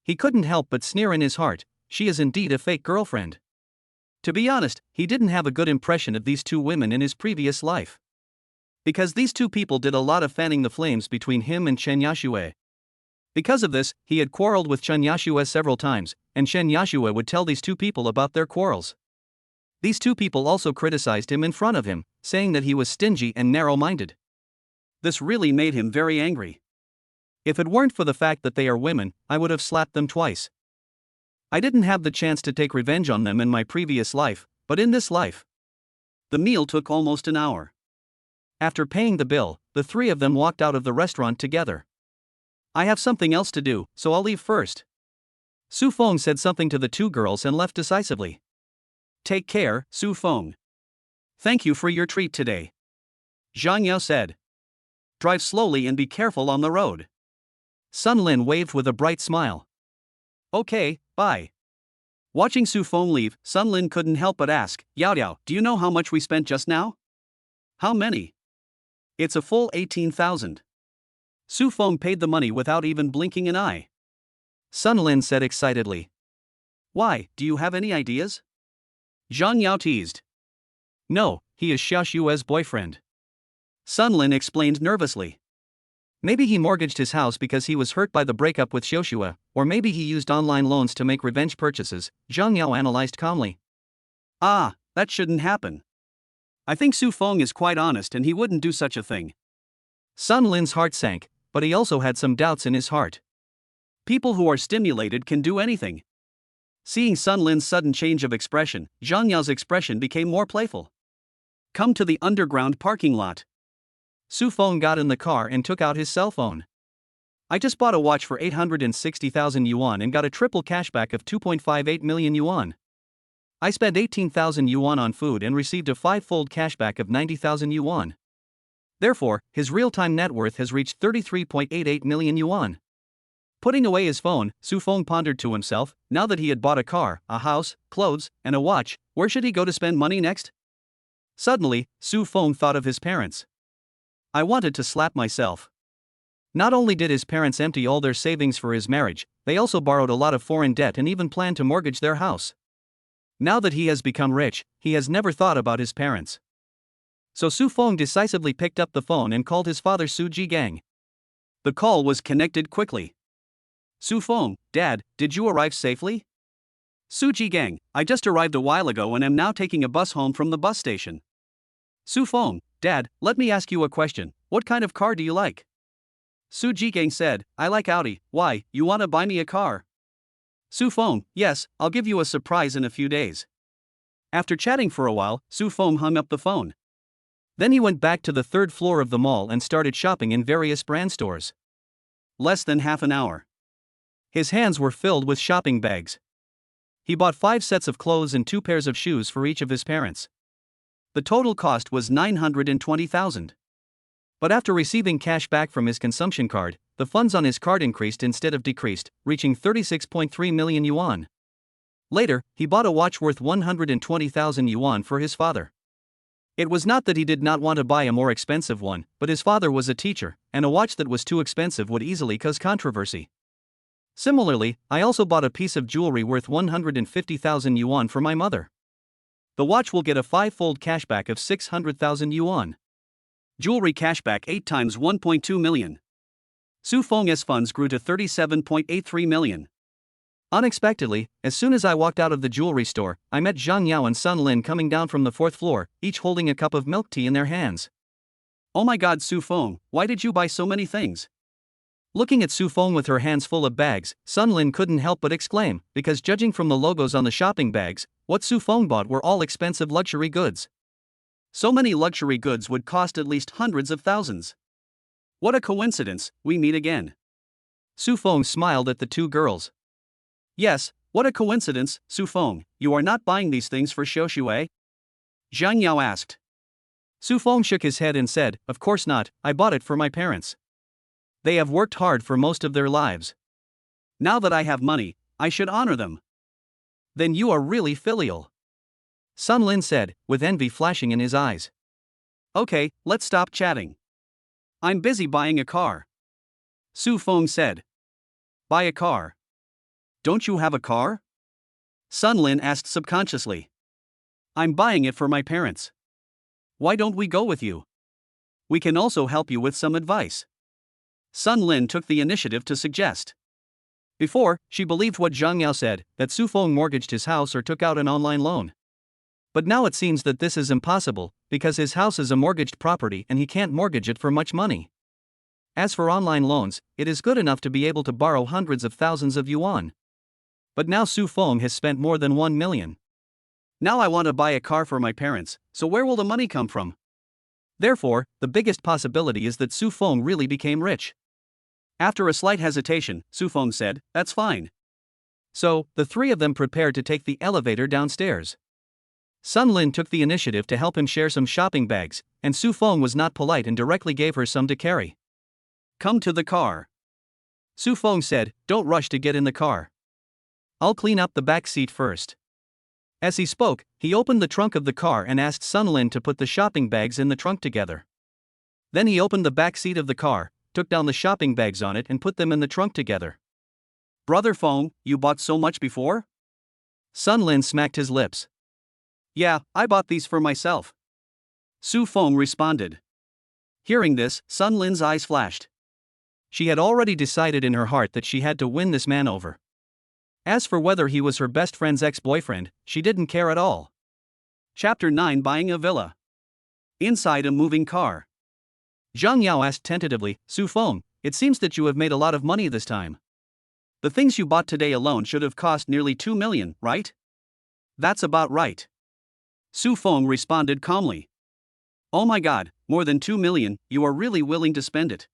He couldn't help but sneer in his heart, she is indeed a fake girlfriend. To be honest, he didn't have a good impression of these two women in his previous life. Because these two people did a lot of fanning the flames between him and Chen Yashue. Because of this, he had quarreled with Chen Yashue several times, and Chen Yashue would tell these two people about their quarrels. These two people also criticized him in front of him, saying that he was stingy and narrow-minded. This really made him very angry. If it weren't for the fact that they are women, I would have slapped them twice. I didn't have the chance to take revenge on them in my previous life, but in this life. The meal took almost an hour. After paying the bill, the three of them walked out of the restaurant together. I have something else to do, so I'll leave first. Su Feng said something to the two girls and left decisively. Take care, Su Feng. Thank you for your treat today. Zhang Yao said. Drive slowly and be careful on the road. Sun Lin waved with a bright smile. Okay, bye. Watching Su Feng leave, Sun Lin couldn't help but ask, Yao, do you know how much we spent just now? How many? It's a full 18,000. Su Feng paid the money without even blinking an eye. Sun Lin said excitedly. Why, do you have any ideas? Zhang Yao teased. No, he is Xiaoxue's boyfriend. Sun Lin explained nervously. Maybe he mortgaged his house because he was hurt by the breakup with Xiaoxue, or maybe he used online loans to make revenge purchases, Zhang Yao analyzed calmly. Ah, that shouldn't happen. I think Su Feng is quite honest and he wouldn't do such a thing. Sun Lin's heart sank, but he also had some doubts in his heart. People who are stimulated can do anything. Seeing Sun Lin's sudden change of expression, Zhang Yao's expression became more playful. Come to the underground parking lot. Su Feng got in the car and took out his cell phone. I just bought a watch for 860,000 yuan and got a triple cashback of 2.58 million yuan. I spent 18,000 yuan on food and received a 5-fold cashback of 90,000 yuan. Therefore, his real-time net worth has reached 33.88 million yuan. Putting away his phone, Su Feng pondered to himself, now that he had bought a car, a house, clothes, and a watch, where should he go to spend money next? Suddenly, Su Feng thought of his parents. I wanted to slap myself. Not only did his parents empty all their savings for his marriage, they also borrowed a lot of foreign debt and even planned to mortgage their house. Now that he has become rich, he has never thought about his parents. So Su Feng decisively picked up the phone and called his father Su Jigang. The call was connected quickly. Su Feng, Dad, did you arrive safely? Su Jigang, I just arrived a while ago and am now taking a bus home from the bus station. Su Feng, Dad, let me ask you a question, what kind of car do you like? Su Jigang said, I like Audi. Why, you want to buy me a car? Su Feng, yes, I'll give you a surprise in a few days. After chatting for a while, Su Feng hung up the phone. Then he went back to the 3rd floor of the mall and started shopping in various brand stores. Less than half an hour. His hands were filled with shopping bags. He bought 5 sets of clothes and 2 pairs of shoes for each of his parents. The total cost was 920,000. But after receiving cash back from his consumption card, the funds on his card increased instead of decreased, reaching 36.3 million yuan. Later, he bought a watch worth 120,000 yuan for his father. It was not that he did not want to buy a more expensive one, but his father was a teacher, and a watch that was too expensive would easily cause controversy. Similarly, I also bought a piece of jewelry worth 150,000 yuan for my mother. The watch will get a 5-fold cashback of 600,000 yuan. Jewelry cashback 8 times 1.2 million. Su Feng's funds grew to 37.83 million. Unexpectedly, as soon as I walked out of the jewelry store, I met Zhang Yao and Sun Lin coming down from the 4th floor, each holding a cup of milk tea in their hands. Oh my god, Su Feng, why did you buy so many things? Looking at Su Feng with her hands full of bags, Sun Lin couldn't help but exclaim, because judging from the logos on the shopping bags, what Su Feng bought were all expensive luxury goods. So many luxury goods would cost at least hundreds of thousands. What a coincidence, we meet again. Su Feng smiled at the 2 girls. Yes, what a coincidence, Su Feng, you are not buying these things for Xiaoshui? Zhang Yao asked. Su Feng shook his head and said, of course not, I bought it for my parents. They have worked hard for most of their lives. Now that I have money, I should honor them. Then you are really filial. Sun Lin said, with envy flashing in his eyes. Okay, let's stop chatting. I'm busy buying a car. Su Feng said. Buy a car. Don't you have a car? Sun Lin asked subconsciously. I'm buying it for my parents. Why don't we go with you? We can also help you with some advice. Sun Lin took the initiative to suggest. Before, she believed what Zhang Yao said, that Su Feng mortgaged his house or took out an online loan. But now it seems that this is impossible, because his house is a mortgaged property and he can't mortgage it for much money. As for online loans, it is good enough to be able to borrow hundreds of thousands of yuan. But now Su Feng has spent more than 1 million. Now I want to buy a car for my parents, so where will the money come from? Therefore, the biggest possibility is that Su Feng really became rich. After a slight hesitation, Su Feng said, that's fine. So, the 3 of them prepared to take the elevator downstairs. Sun Lin took the initiative to help him share some shopping bags, and Su Feng was not polite and directly gave her some to carry. Come to the car. Su Feng said, don't rush to get in the car. I'll clean up the back seat first. As he spoke, he opened the trunk of the car and asked Sun Lin to put the shopping bags in the trunk together. Then he opened the back seat of the car, took down the shopping bags on it and put them in the trunk together. Brother Feng, you bought so much before? Sun Lin smacked his lips. Yeah, I bought these for myself. Su Feng responded. Hearing this, Sun Lin's eyes flashed. She had already decided in her heart that she had to win this man over. As for whether he was her best friend's ex-boyfriend, she didn't care at all. Chapter 9: Buying a Villa. Inside a moving car. Zhang Yao asked tentatively, Su Feng, it seems that you have made a lot of money this time. The things you bought today alone should have cost nearly 2 million, right? That's about right. Su Feng responded calmly. Oh my god, more than 2 million, you are really willing to spend it?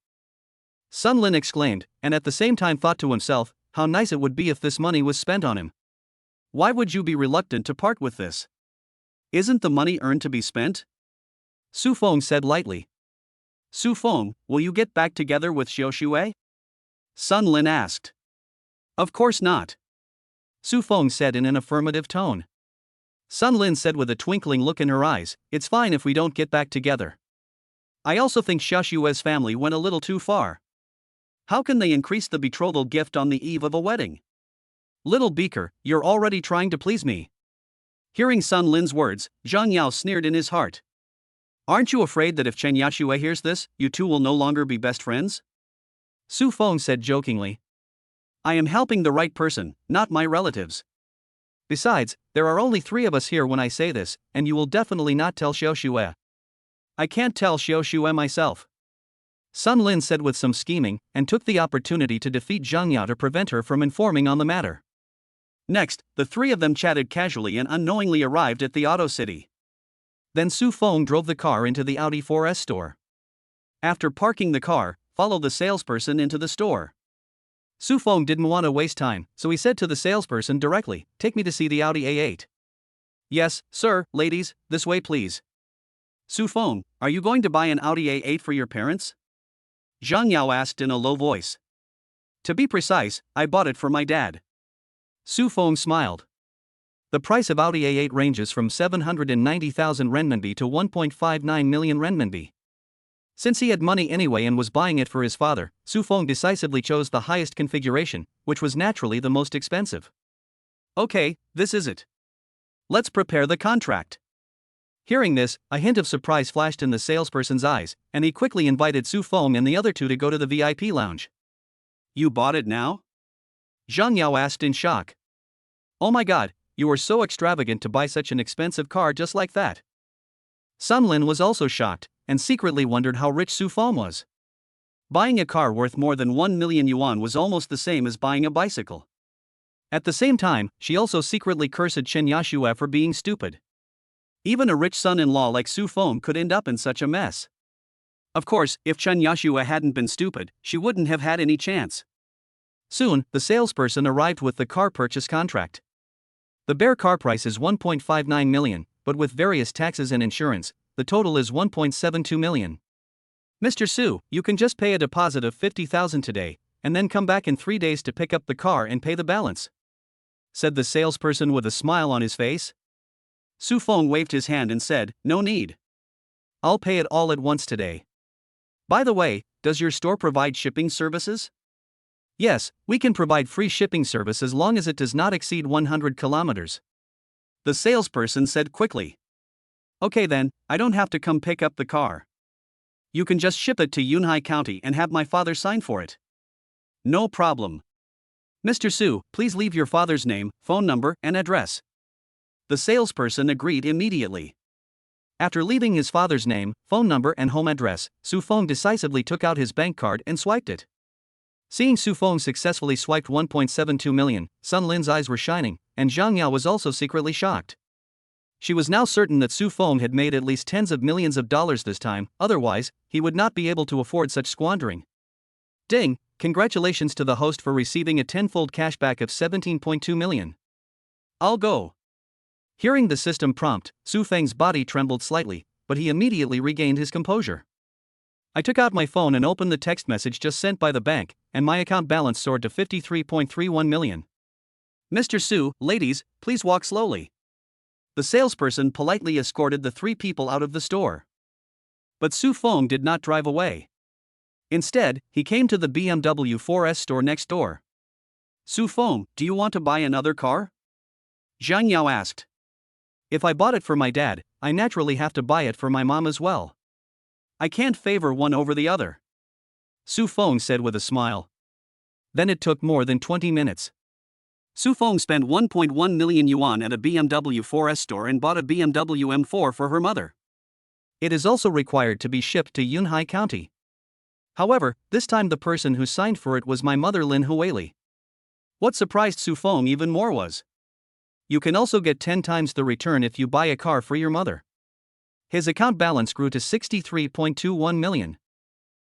Sun Lin exclaimed, and at the same time thought to himself, how nice it would be if this money was spent on him. Why would you be reluctant to part with this? Isn't the money earned to be spent? Su Feng said lightly. Su Feng, will you get back together with Xiao Xue? Sun Lin asked. Of course not. Su Feng said in an affirmative tone. Sun Lin said with a twinkling look in her eyes, it's fine if we don't get back together. I also think Xiao Xue's family went a little too far. How can they increase the betrothal gift on the eve of a wedding? Little Beaker, you're already trying to please me. Hearing Sun Lin's words, Zhang Yao sneered in his heart. Aren't you afraid that if Chen Yashue hears this, you two will no longer be best friends? Su Feng said jokingly. I am helping the right person, not my relatives. Besides, there are only 3 of us here when I say this, and you will definitely not tell Xiao Xue. I can't tell Xiao Xue myself. Sun Lin said with some scheming, and took the opportunity to defeat Zhang Yao to prevent her from informing on the matter. Next, the 3 of them chatted casually and unknowingly arrived at the Auto City. Then Su Feng drove the car into the Audi 4S store. After parking the car, followed the salesperson into the store. Su Feng didn't want to waste time, so he said to the salesperson directly, take me to see the Audi A8. Yes, sir, ladies, this way please. Su Feng, are you going to buy an Audi A8 for your parents? Zhang Yao asked in a low voice. To be precise, I bought it for my dad. Su Feng smiled. The price of Audi A8 ranges from 790,000 renminbi to 1.59 million renminbi. Since he had money anyway and was buying it for his father, Su Feng decisively chose the highest configuration, which was naturally the most expensive. Okay, this is it. Let's prepare the contract. Hearing this, a hint of surprise flashed in the salesperson's eyes, and he quickly invited Su Feng and the other 2 to go to the VIP lounge. You bought it now? Zhang Yao asked in shock. Oh my god, you were so extravagant to buy such an expensive car just like that. Sun Lin was also shocked, and secretly wondered how rich Su Feng was. Buying a car worth more than 1 million yuan was almost the same as buying a bicycle. At the same time, she also secretly cursed Chen Yashue for being stupid. Even a rich son-in-law like Su Feng could end up in such a mess. Of course, if Chen Yashue hadn't been stupid, she wouldn't have had any chance. Soon, the salesperson arrived with the car purchase contract. The bare car price is 1.59 million, but with various taxes and insurance, the total is 1.72 million. Mr. Su, you can just pay a deposit of 50,000 today, and then come back in 3 days to pick up the car and pay the balance, said the salesperson with a smile on his face. Su Feng waved his hand and said, no need. I'll pay it all at once today. By the way, does your store provide shipping services? Yes, we can provide free shipping service as long as it does not exceed 100 kilometers. The salesperson said quickly. Okay then, I don't have to come pick up the car. You can just ship it to Yunhai County and have my father sign for it. No problem. Mr. Su, please leave your father's name, phone number, and address. The salesperson agreed immediately. After leaving his father's name, phone number, and home address, Su Feng decisively took out his bank card and swiped it. Seeing Su Feng successfully swiped 1.72 million, Sun Lin's eyes were shining, and Zhang Yao was also secretly shocked. She was now certain that Su Feng had made at least tens of millions of dollars this time, otherwise, he would not be able to afford such squandering. Ding! Congratulations to the host for receiving a tenfold cashback of 17.2 million. I'll go. Hearing the system prompt, Su Feng's body trembled slightly, but he immediately regained his composure. I took out my phone and opened the text message just sent by the bank, and my account balance soared to 53.31 million. Mr. Su, ladies, please walk slowly. The salesperson politely escorted the 3 people out of the store. But Su Feng did not drive away. Instead, he came to the BMW 4S store next door. Su Feng, do you want to buy another car? Zhang Yao asked. If I bought it for my dad, I naturally have to buy it for my mom as well. I can't favor one over the other. Su Feng said with a smile. Then it took more than 20 minutes. Su Feng spent 1.1 million yuan at a BMW 4S store and bought a BMW M4 for her mother. It is also required to be shipped to Yunhai County. However, this time the person who signed for it was my mother Lin Huili. What surprised Su Feng even more was, you can also get 10 times the return if you buy a car for your mother. His account balance grew to 63.21 million.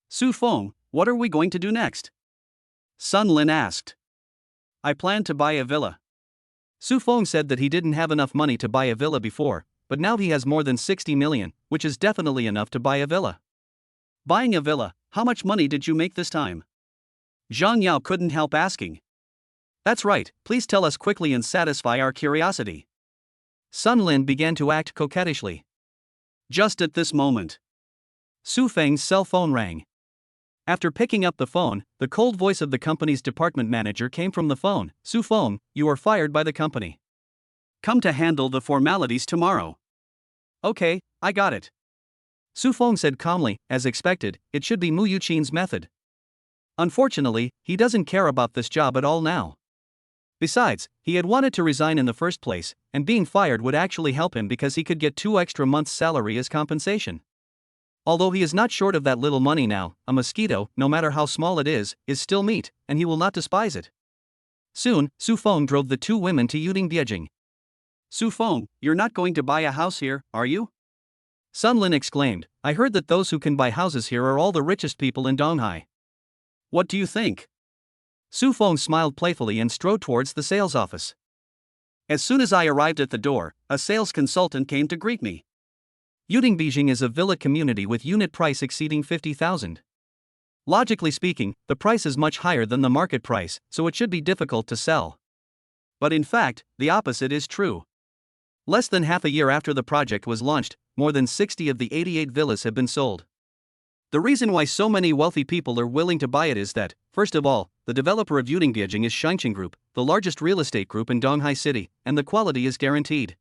Su Feng, what are we going to do next? Sun Lin asked. I plan to buy a villa. Su Feng said that he didn't have enough money to buy a villa before, but now he has more than 60 million, which is definitely enough to buy a villa. Buying a villa, how much money did you make this time? Zhang Yao couldn't help asking. That's right, please tell us quickly and satisfy our curiosity. Sun Lin began to act coquettishly. Just at this moment, Su Feng's cell phone rang. After picking up the phone, the cold voice of the company's department manager came from the phone. Su Feng, you are fired by the company. Come to handle the formalities tomorrow. Okay, I got it. Su Feng said calmly, as expected, it should be Mu Yuqin's method. Unfortunately, he doesn't care about this job at all now. Besides, he had wanted to resign in the first place, and being fired would actually help him because he could get 2 extra months' salary as compensation. Although he is not short of that little money now, a mosquito, no matter how small it is still meat, and he will not despise it. Soon, Su Feng drove the 2 women to Yuding. Su Feng, you're not going to buy a house here, are you? Sun Lin exclaimed, I heard that those who can buy houses here are all the richest people in Donghai. What do you think? Su Feng smiled playfully and strode towards the sales office. As soon as I arrived at the door, a sales consultant came to greet me. Yuding is a villa community with unit price exceeding 50,000. Logically speaking, the price is much higher than the market price, so it should be difficult to sell. But in fact, the opposite is true. Less than half a year after the project was launched, more than 60 of the 88 villas have been sold. The reason why so many wealthy people are willing to buy it is that, first of all, the developer of Yuding is Shangqing Group, the largest real estate group in Donghai City, and the quality is guaranteed.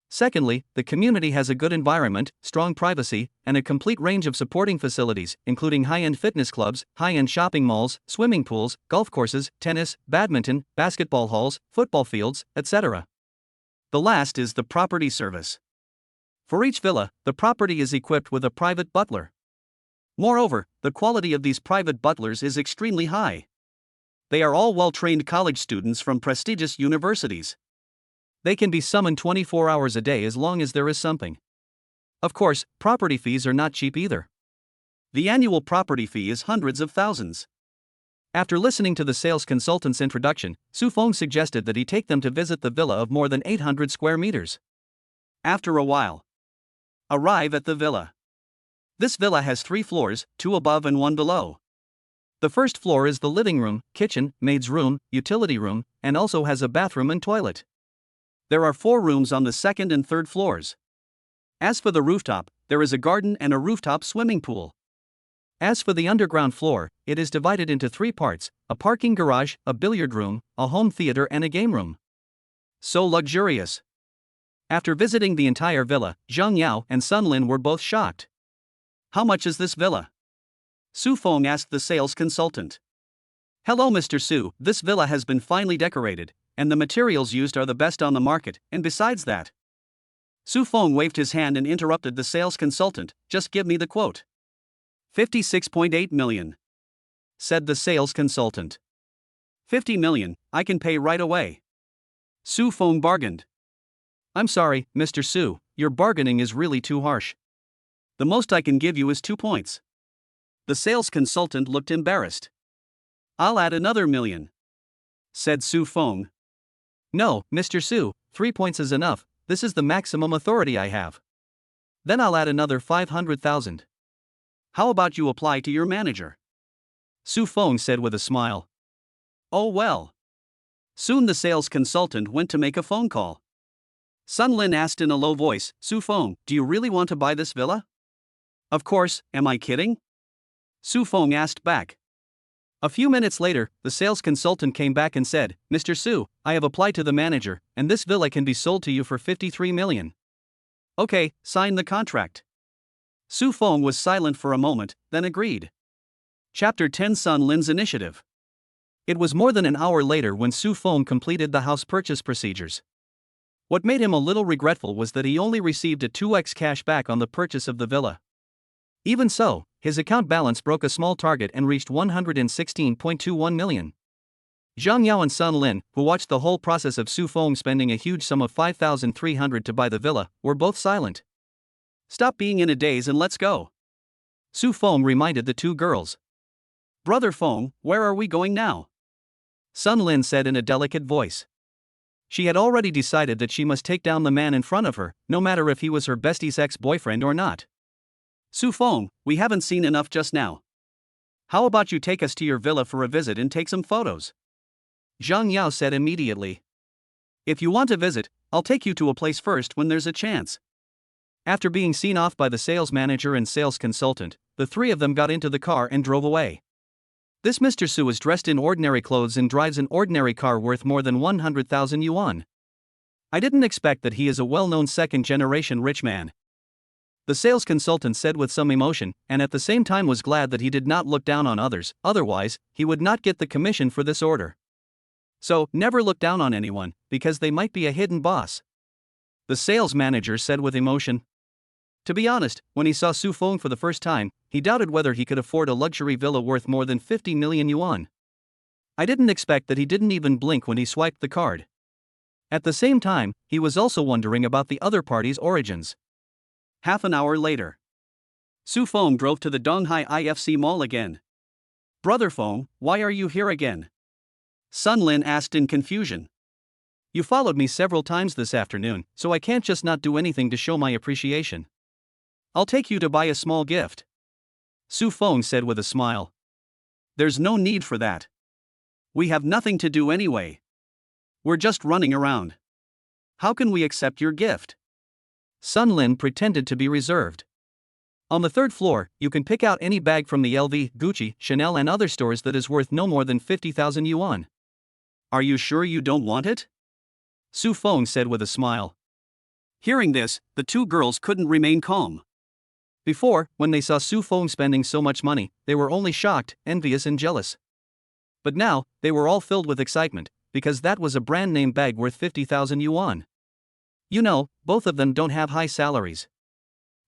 Secondly, the community has a good environment, strong privacy, and a complete range of supporting facilities, including high-end fitness clubs, high-end shopping malls, swimming pools, golf courses, tennis, badminton, basketball halls, football fields, etc. The last is the property service. For each villa, the property is equipped with a private butler. Moreover, the quality of these private butlers is extremely high. They are all well-trained college students from prestigious universities. They can be summoned 24 hours a day as long as there is something. Of course, property fees are not cheap either. The annual property fee is hundreds of thousands. After listening to the sales consultant's introduction, Su Feng suggested that he take them to visit the villa of more than 800 square meters. After a while, arrive at the villa. This villa has 3 floors, 2 above and 1 below. The first floor is the living room, kitchen, maid's room, utility room, and also has a bathroom and toilet. There are 4 rooms on the 2nd and 3rd floors. As for the rooftop, there is a garden and a rooftop swimming pool. As for the underground floor, it is divided into 3 parts, a parking garage, a billiard room, a home theater and a game room. So luxurious. After visiting the entire villa, Zhang Yao and Sun Lin were both shocked. How much is this villa? Su Feng asked the sales consultant. Hello Mr. Su, this villa has been finely decorated, and the materials used are the best on the market, and besides that. Su Feng waved his hand and interrupted the sales consultant, just give me the quote. 56.8 million. Said the sales consultant. 50 million, I can pay right away. Su Feng bargained. I'm sorry, Mr. Su, your bargaining is really too harsh. The most I can give you is 2 points. The sales consultant looked embarrassed. I'll add another million. Said Su Feng. No, Mr. Su, 3 points is enough, this is the maximum authority I have. Then I'll add another 500,000. How about you apply to your manager? Su Feng said with a smile. Oh well. Soon the sales consultant went to make a phone call. Sun Lin asked in a low voice, Su Feng, do you really want to buy this villa? Of course, am I kidding? Su Feng asked back. A few minutes later, the sales consultant came back and said, Mr. Su, I have applied to the manager, and this villa can be sold to you for 53 million. Okay, sign the contract. Su Feng was silent for a moment, then agreed. Chapter 10 Sun Lin's Initiative. It was more than an hour later when Su Feng completed the house purchase procedures. What made him a little regretful was that he only received a 2x cash back on the purchase of the villa. Even so, his account balance broke a small target and reached 116.21 million. Zhang Yao and Sun Lin, who watched the whole process of Su Feng spending a huge sum of 5,300 to buy the villa, were both silent. Stop being in a daze and let's go. Su Feng reminded the two girls. Brother Feng, where are we going now? Sun Lin said in a delicate voice. She had already decided that she must take down the man in front of her, no matter if he was her bestie's ex-boyfriend or not. Su Feng, we haven't seen enough just now. How about you take us to your villa for a visit and take some photos? Zhang Yao said immediately. If you want to visit, I'll take you to a place first when there's a chance. After being seen off by the sales manager and sales consultant, the three of them got into the car and drove away. This Mr. Su is dressed in ordinary clothes and drives an ordinary car worth more than 100,000 yuan. I didn't expect that he is a well-known second-generation rich man. The sales consultant said with some emotion, and at the same time was glad that he did not look down on others, otherwise, he would not get the commission for this order. So, never look down on anyone, because they might be a hidden boss. The sales manager said with emotion. To be honest, when he saw Su Feng for the first time, he doubted whether he could afford a luxury villa worth more than 50 million yuan. I didn't expect that he didn't even blink when he swiped the card. At the same time, he was also wondering about the other party's origins. Half an hour later, Su Feng drove to the Donghai IFC mall again. Brother Feng, why are you here again? Sun Lin asked in confusion. You followed me several times this afternoon, so I can't just not do anything to show my appreciation. I'll take you to buy a small gift. Su Feng said with a smile. There's no need for that. We have nothing to do anyway. We're just running around. How can we accept your gift? Sun Lin pretended to be reserved. On the third floor, you can pick out any bag from the LV, Gucci, Chanel and other stores that is worth no more than 50,000 yuan. Are you sure you don't want it? Su Feng said with a smile. Hearing this, the two girls couldn't remain calm. Before, when they saw Su Feng spending so much money, they were only shocked, envious and jealous. But now, they were all filled with excitement, because that was a brand name bag worth 50,000 yuan. You know, both of them don't have high salaries.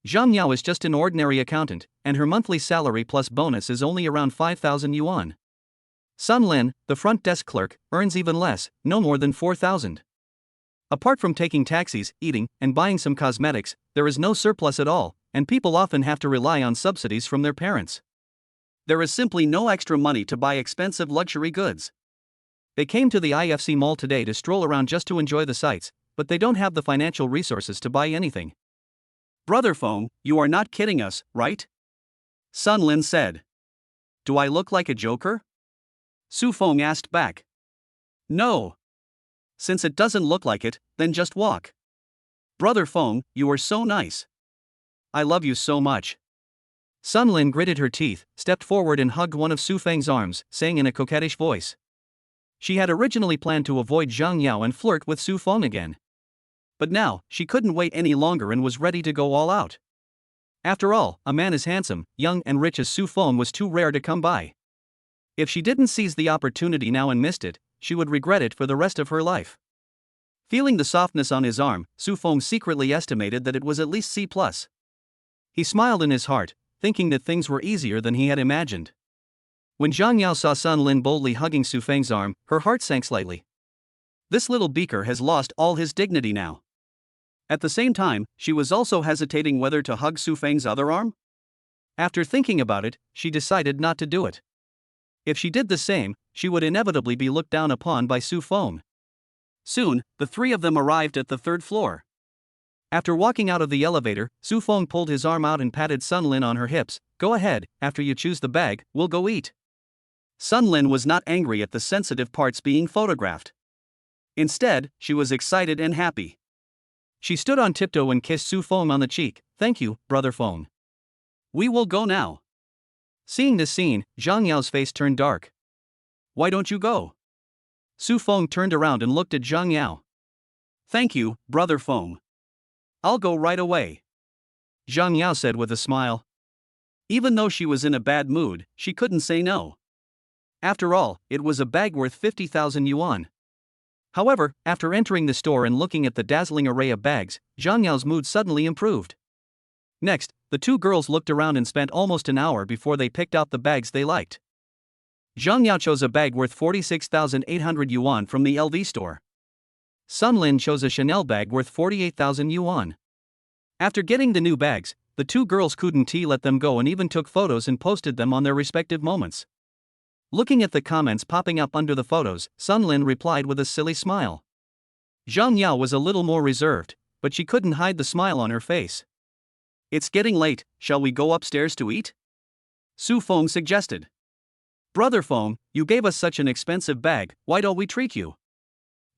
Zhang Yao is just an ordinary accountant, and her monthly salary plus bonus is only around 5,000 yuan. Sun Lin, the front desk clerk, earns even less, no more than 4,000. Apart from taking taxis, eating, and buying some cosmetics, there is no surplus at all, and people often have to rely on subsidies from their parents. There is simply no extra money to buy expensive luxury goods. They came to the IFC mall today to stroll around just to enjoy the sights, but they don't have the financial resources to buy anything. Brother Feng, you are not kidding us, right? Sun Lin said. Do I look like a joker? Su Feng asked back. No. Since it doesn't look like it, then just walk. Brother Feng, you are so nice. I love you so much. Sun Lin gritted her teeth, stepped forward and hugged one of Su Feng's arms, saying in a coquettish voice. She had originally planned to avoid Zhang Yao and flirt with Su Feng again. But now, she couldn't wait any longer and was ready to go all out. After all, a man as handsome, young and rich as Su Feng was too rare to come by. If she didn't seize the opportunity now and missed it, she would regret it for the rest of her life. Feeling the softness on his arm, Su Feng secretly estimated that it was at least C+. He smiled in his heart, thinking that things were easier than he had imagined. When Zhang Yao saw Sun Lin boldly hugging Su Feng's arm, her heart sank slightly. This little beaker has lost all his dignity now. At the same time, she was also hesitating whether to hug Su Feng's other arm. After thinking about it, she decided not to do it. If she did the same, she would inevitably be looked down upon by Su Feng. Soon, the three of them arrived at the third floor. After walking out of the elevator, Su Feng pulled his arm out and patted Sun Lin on her hips. Go ahead, after you choose the bag, we'll go eat. Sun Lin was not angry at the sensitive parts being photographed. Instead, she was excited and happy. She stood on tiptoe and kissed Su Feng on the cheek. Thank you, Brother Feng. We will go now. Seeing this scene, Zhang Yao's face turned dark. Why don't you go? Su Feng turned around and looked at Zhang Yao. Thank you, Brother Feng. I'll go right away. Zhang Yao said with a smile. Even though she was in a bad mood, she couldn't say no. After all, it was a bag worth 50,000 yuan. However, after entering the store and looking at the dazzling array of bags, Zhang Yao's mood suddenly improved. Next, the two girls looked around and spent almost an hour before they picked out the bags they liked. Zhang Yao chose a bag worth 46,800 yuan from the LV store. Sun Lin chose a Chanel bag worth 48,000 yuan. After getting the new bags, the two girls couldn't let them go and even took photos and posted them on their respective moments. Looking at the comments popping up under the photos, Sun Lin replied with a silly smile. Zhang Yao was a little more reserved, but she couldn't hide the smile on her face. It's getting late, shall we go upstairs to eat? Su Feng suggested. Brother Feng, you gave us such an expensive bag, why don't we treat you?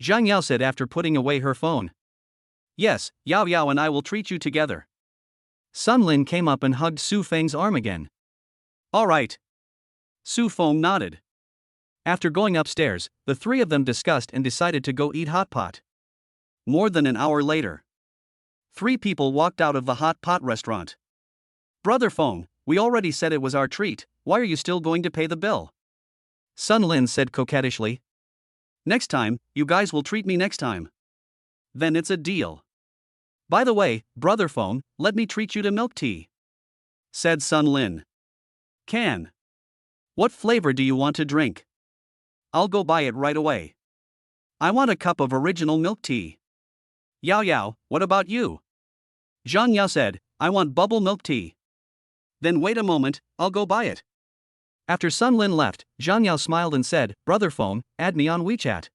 Zhang Yao said after putting away her phone. Yes, Yao Yao and I will treat you together. Sun Lin came up and hugged Su Feng's arm again. All right. Su Feng nodded. After going upstairs, the three of them discussed and decided to go eat hot pot. More than an hour later, three people walked out of the hot pot restaurant. Brother Feng, we already said it was our treat, why are you still going to pay the bill? Sun Lin said coquettishly. Next time, you guys will treat me next time. Then it's a deal. By the way, Brother Feng, let me treat you to milk tea, said Sun Lin. Can. What flavor do you want to drink? I'll go buy it right away. I want a cup of original milk tea. Yao Yao, what about you? Zhang Yao said, I want bubble milk tea. Then wait a moment, I'll go buy it. After Sun Lin left, Zhang Yao smiled and said, Brother Feng, add me on WeChat.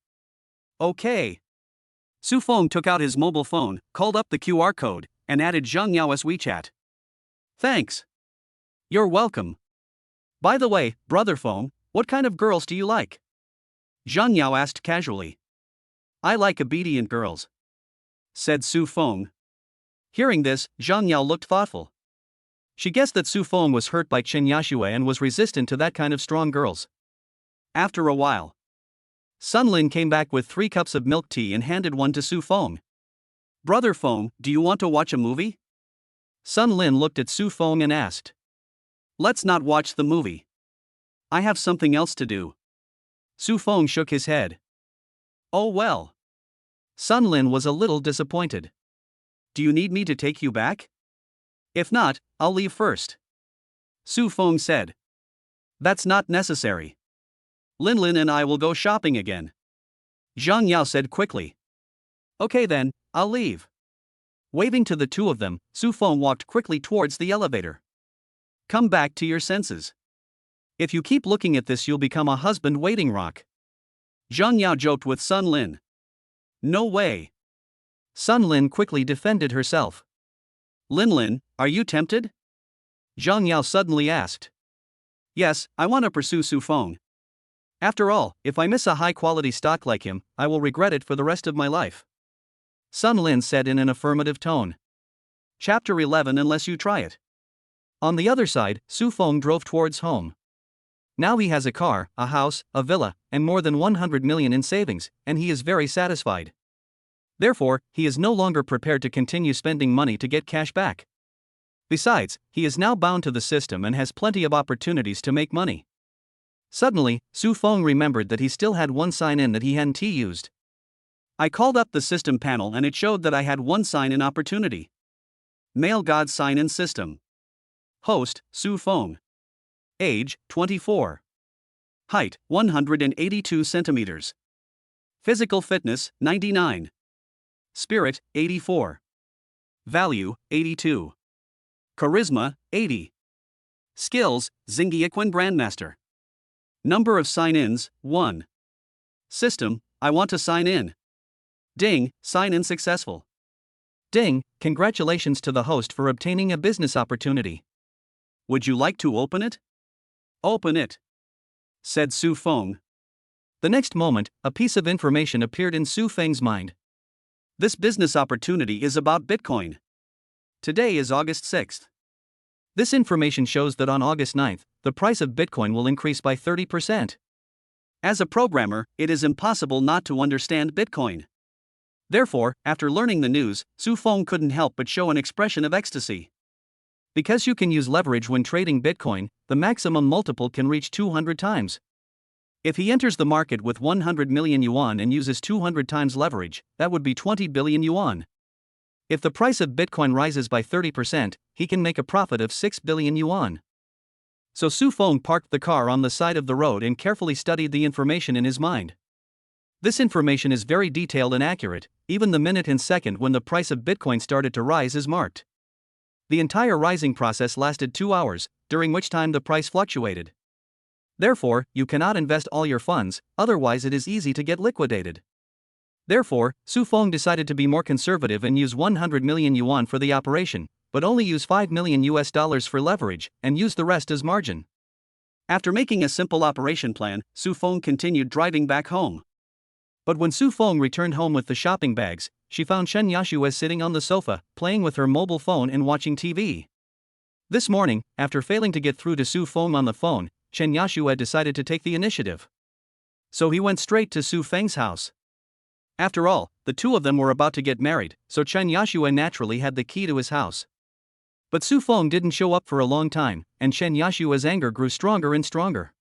Okay. Su Feng took out his mobile phone, called up the QR code, and added Zhang Yao as WeChat. Thanks. You're welcome. By the way, Brother Feng, what kind of girls do you like? Zhang Yao asked casually. I like obedient girls, said Su Feng. Hearing this, Zhang Yao looked thoughtful. She guessed that Su Feng was hurt by Chen Yashue and was resistant to that kind of strong girls. After a while, Sun Lin came back with 3 cups of milk tea and handed one to Su Feng. Brother Feng, do you want to watch a movie? Sun Lin looked at Su Feng and asked. Let's not watch the movie. I have something else to do. Su Feng shook his head. Oh well. Sun Lin was a little disappointed. Do you need me to take you back? If not, I'll leave first. Su Feng said. That's not necessary. Lin Lin and I will go shopping again. Zhang Yao said quickly. Okay then, I'll leave. Waving to the two of them, Su Feng walked quickly towards the elevator. Come back to your senses. If you keep looking at this, you'll become a husband waiting rock. Zhang Yao joked with Sun Lin. No way. Sun Lin quickly defended herself. Lin Lin, are you tempted? Zhang Yao suddenly asked. Yes, I want to pursue Su Feng. After all, if I miss a high-quality stock like him, I will regret it for the rest of my life. Sun Lin said in an affirmative tone. Chapter 11. Unless you try it. On the other side, Su Feng drove towards home. Now he has a car, a house, a villa, and more than 100 million in savings, and he is very satisfied. Therefore, he is no longer prepared to continue spending money to get cash back. Besides, he is now bound to the system and has plenty of opportunities to make money. Suddenly, Su Feng remembered that he still had one sign-in that he hadn't used. I called up the system panel and it showed that I had one sign-in opportunity. Male God sign-in system. Host, Su Feng. Age, 24. Height, 182 centimeters. Physical fitness, 99. Spirit, 84. Value, 82. Charisma, 80. Skills, Zingiaquan Grandmaster. Number of sign-ins, 1. System, I want to sign in. Ding, sign-in successful. Ding, congratulations to the host for obtaining a business opportunity. Would you like to open it? Open it, said Su Feng. The next moment, a piece of information appeared in Su Feng's mind. This business opportunity is about Bitcoin. Today is August 6th. This information shows that on August 9th, the price of Bitcoin will increase by 30%. As a programmer, it is impossible not to understand Bitcoin. Therefore, after learning the news, Su Feng couldn't help but show an expression of ecstasy. Because you can use leverage when trading Bitcoin, the maximum multiple can reach 200 times. If he enters the market with 100 million yuan and uses 200 times leverage, that would be 20 billion yuan. If the price of Bitcoin rises by 30%, he can make a profit of 6 billion yuan. So Su Feng parked the car on the side of the road and carefully studied the information in his mind. This information is very detailed and accurate, even the minute and second when the price of Bitcoin started to rise is marked. The entire rising process lasted 2 hours, during which time the price fluctuated. Therefore, you cannot invest all your funds, otherwise it is easy to get liquidated. Therefore, Su Feng decided to be more conservative and use 100 million yuan for the operation, but only use $5 million for leverage, and use the rest as margin. After making a simple operation plan, Su Feng continued driving back home. But when Su Feng returned home with the shopping bags, she found Chen Yashue sitting on the sofa, playing with her mobile phone and watching TV. This morning, after failing to get through to Su Feng on the phone, Chen Yashue decided to take the initiative. So he went straight to Su Feng's house. After all, the two of them were about to get married, so Chen Yashue naturally had the key to his house. But Su Feng didn't show up for a long time, and Chen Yashue's anger grew stronger and stronger.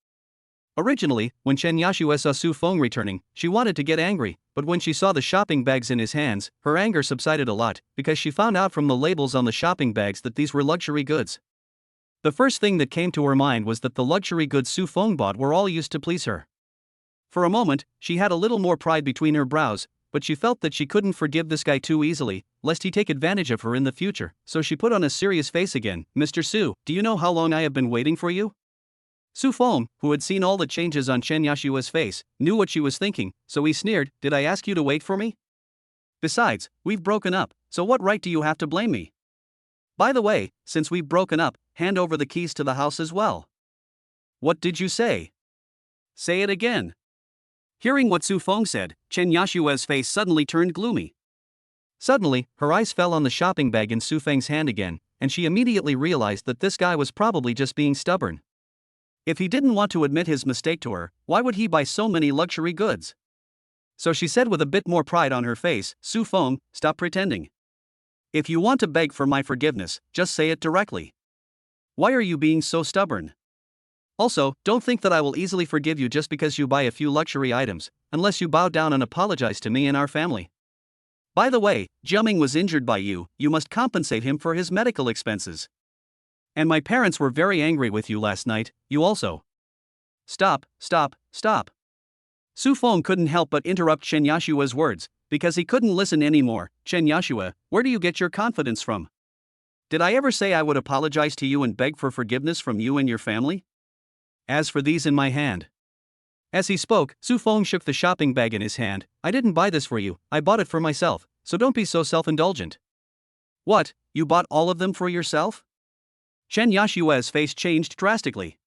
Originally, when Chen Yashue saw Su Feng returning, she wanted to get angry, but when she saw the shopping bags in his hands, her anger subsided a lot, because she found out from the labels on the shopping bags that these were luxury goods. The first thing that came to her mind was that the luxury goods Su Feng bought were all used to please her. For a moment, she had a little more pride between her brows, but she felt that she couldn't forgive this guy too easily, lest he take advantage of her in the future, so she put on a serious face again. "Mr. Su, do you know how long I have been waiting for you?" Su Feng, who had seen all the changes on Chen Yashue's face, knew what she was thinking, so he sneered, "Did I ask you to wait for me? Besides, we've broken up, so what right do you have to blame me? By the way, since we've broken up, hand over the keys to the house as well." "What did you say? Say it again." Hearing what Su Feng said, Chen Yashue's face suddenly turned gloomy. Suddenly, her eyes fell on the shopping bag in Su Feng's hand again, and she immediately realized that this guy was probably just being stubborn. If he didn't want to admit his mistake to her, why would he buy so many luxury goods? So she said with a bit more pride on her face, "Su Feng, stop pretending. If you want to beg for my forgiveness, just say it directly. Why are you being so stubborn? Also, don't think that I will easily forgive you just because you buy a few luxury items, unless you bow down and apologize to me and our family. By the way, Jiaming was injured by you, you must compensate him for his medical expenses. And my parents were very angry with you last night, you also." "Stop, stop, stop." Su Feng couldn't help but interrupt Chen Yashue's words, because he couldn't listen anymore. "Chen Yashue, where do you get your confidence from? Did I ever say I would apologize to you and beg for forgiveness from you and your family? As for these in my hand." As he spoke, Su Feng shook the shopping bag in his hand. "I didn't buy this for you, I bought it for myself, so don't be so self-indulgent." "What, you bought all of them for yourself?" Chen Yashue's face changed drastically.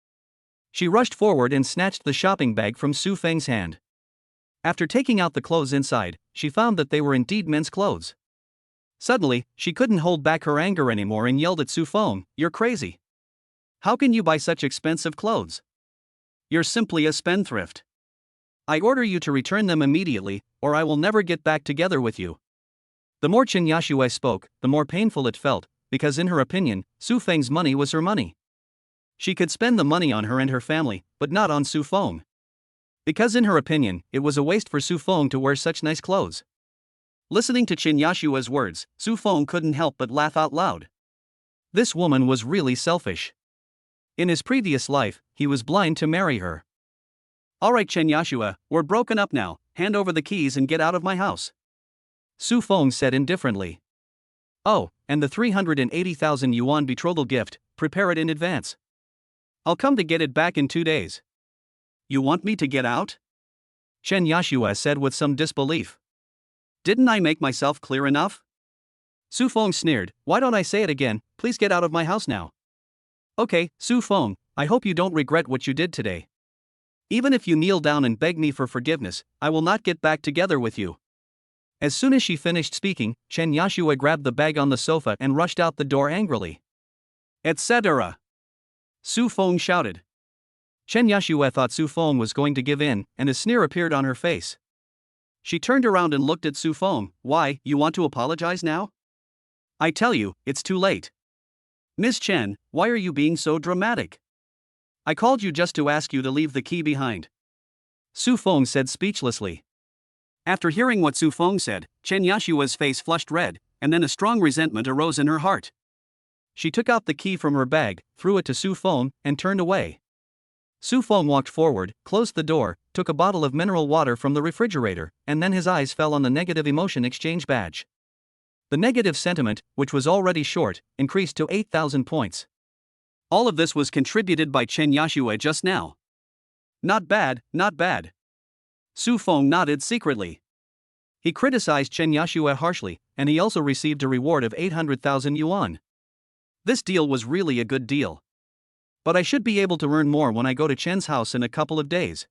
She rushed forward and snatched the shopping bag from Su Feng's hand. After taking out the clothes inside, she found that they were indeed men's clothes. Suddenly, she couldn't hold back her anger anymore and yelled at Su Feng, "You're crazy. How can you buy such expensive clothes? You're simply a spendthrift. I order you to return them immediately, or I will never get back together with you." The more Chen Yashue spoke, the more painful it felt, because in her opinion, Su Feng's money was her money. She could spend the money on her and her family, but not on Su Feng. Because in her opinion, it was a waste for Su Feng to wear such nice clothes. Listening to Chen Yashue's words, Su Feng couldn't help but laugh out loud. This woman was really selfish. In his previous life, he was blind to marry her. "Alright Chen Yashue, we're broken up now, hand over the keys and get out of my house," Su Feng said indifferently. "Oh, and the 380,000 yuan betrothal gift, prepare it in advance. I'll come to get it back in 2 days." "You want me to get out?" Chen Yashue said with some disbelief. "Didn't I make myself clear enough?" Su Feng sneered, "Why don't I say it again? Please get out of my house now." "Okay, Su Feng, I hope you don't regret what you did today. Even if you kneel down and beg me for forgiveness, I will not get back together with you." As soon as she finished speaking, Chen Yashue grabbed the bag on the sofa and rushed out the door angrily. "Etc." Su Feng shouted. Chen Yashue thought Su Feng was going to give in, and a sneer appeared on her face. She turned around and looked at Su Feng. "Why, you want to apologize now? I tell you, it's too late. Miss Chen, why are you being so dramatic? I called you just to ask you to leave the key behind." Su Feng said speechlessly. After hearing what Su Feng said, Chen Yashue's face flushed red, and then a strong resentment arose in her heart. She took out the key from her bag, threw it to Su Feng, and turned away. Su Feng walked forward, closed the door, took a bottle of mineral water from the refrigerator, and then his eyes fell on the negative emotion exchange badge. The negative sentiment, which was already short, increased to 8,000 points. All of this was contributed by Chen Yashue just now. Not bad, not bad. Su Feng nodded secretly. He criticized Chen Yashue harshly, and he also received a reward of 800,000 yuan. This deal was really a good deal. But I should be able to earn more when I go to Chen's house in a couple of days.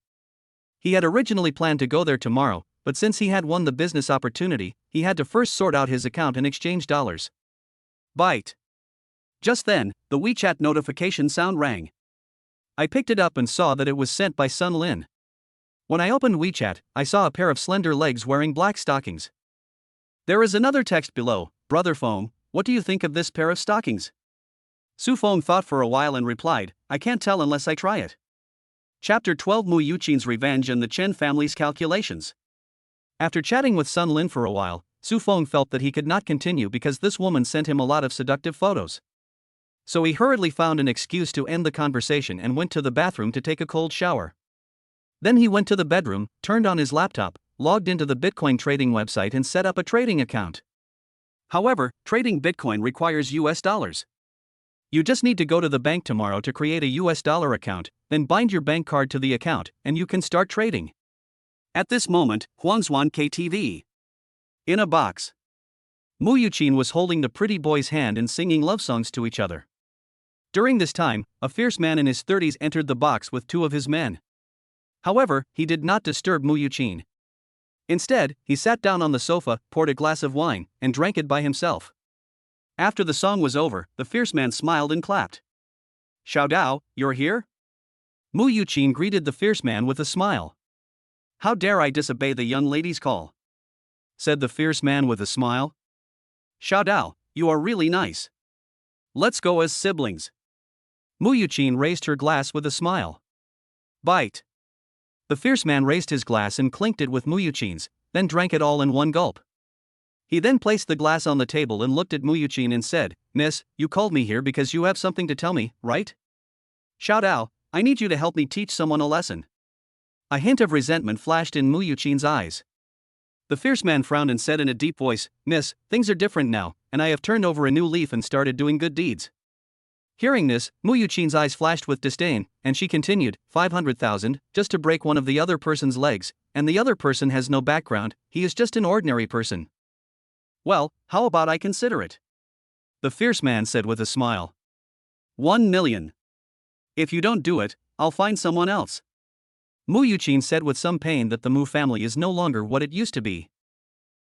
He had originally planned to go there tomorrow, but since he had won the business opportunity, he had to first sort out his account and exchange dollars. Byte. Just then, the WeChat notification sound rang. I picked it up and saw that it was sent by Sun Lin. When I opened WeChat, I saw a pair of slender legs wearing black stockings. There is another text below. Brother Feng, what do you think of this pair of stockings? Su Feng thought for a while and replied, I can't tell unless I try it. Chapter 12 Mu Yuqin's Revenge and the Chen family's Calculations. After chatting with Sun Lin for a while, Su Feng felt that he could not continue because this woman sent him a lot of seductive photos. So he hurriedly found an excuse to end the conversation and went to the bathroom to take a cold shower. Then he went to the bedroom, turned on his laptop, logged into the Bitcoin trading website and set up a trading account. However, trading Bitcoin requires US dollars. You just need to go to the bank tomorrow to create a US dollar account, then bind your bank card to the account, and you can start trading. At this moment, Huangzuan KTV. In a box. Mu Yuqin was holding the pretty boy's hand and singing love songs to each other. During this time, a fierce man in his 30s entered the box with two of his men. However, he did not disturb Mu Yuqin. Instead, he sat down on the sofa, poured a glass of wine, and drank it by himself. After the song was over, the fierce man smiled and clapped. Xiao Dao, you're here? Mu Yuqin greeted the fierce man with a smile. How dare I disobey the young lady's call? Said the fierce man with a smile. Xiao Dao, you are really nice. Let's go as siblings. Mu Yuqin raised her glass with a smile. Bite. The fierce man raised his glass and clinked it with Mu Yuqin's, then drank it all in one gulp. He then placed the glass on the table and looked at Mu Yuqin and said, Miss, you called me here because you have something to tell me, right? Xiao Dao, I need you to help me teach someone a lesson. A hint of resentment flashed in Mu Yuqin's eyes. The fierce man frowned and said in a deep voice, Miss, things are different now, and I have turned over a new leaf and started doing good deeds. Hearing this, Mu Yuqin's eyes flashed with disdain, and she continued, 500,000, just to break one of the other person's legs, and the other person has no background, he is just an ordinary person. Well, how about I consider it? The fierce man said with a smile. 1 million. If you don't do it, I'll find someone else. Mu Yuqin said with some pain that the Mu family is no longer what it used to be.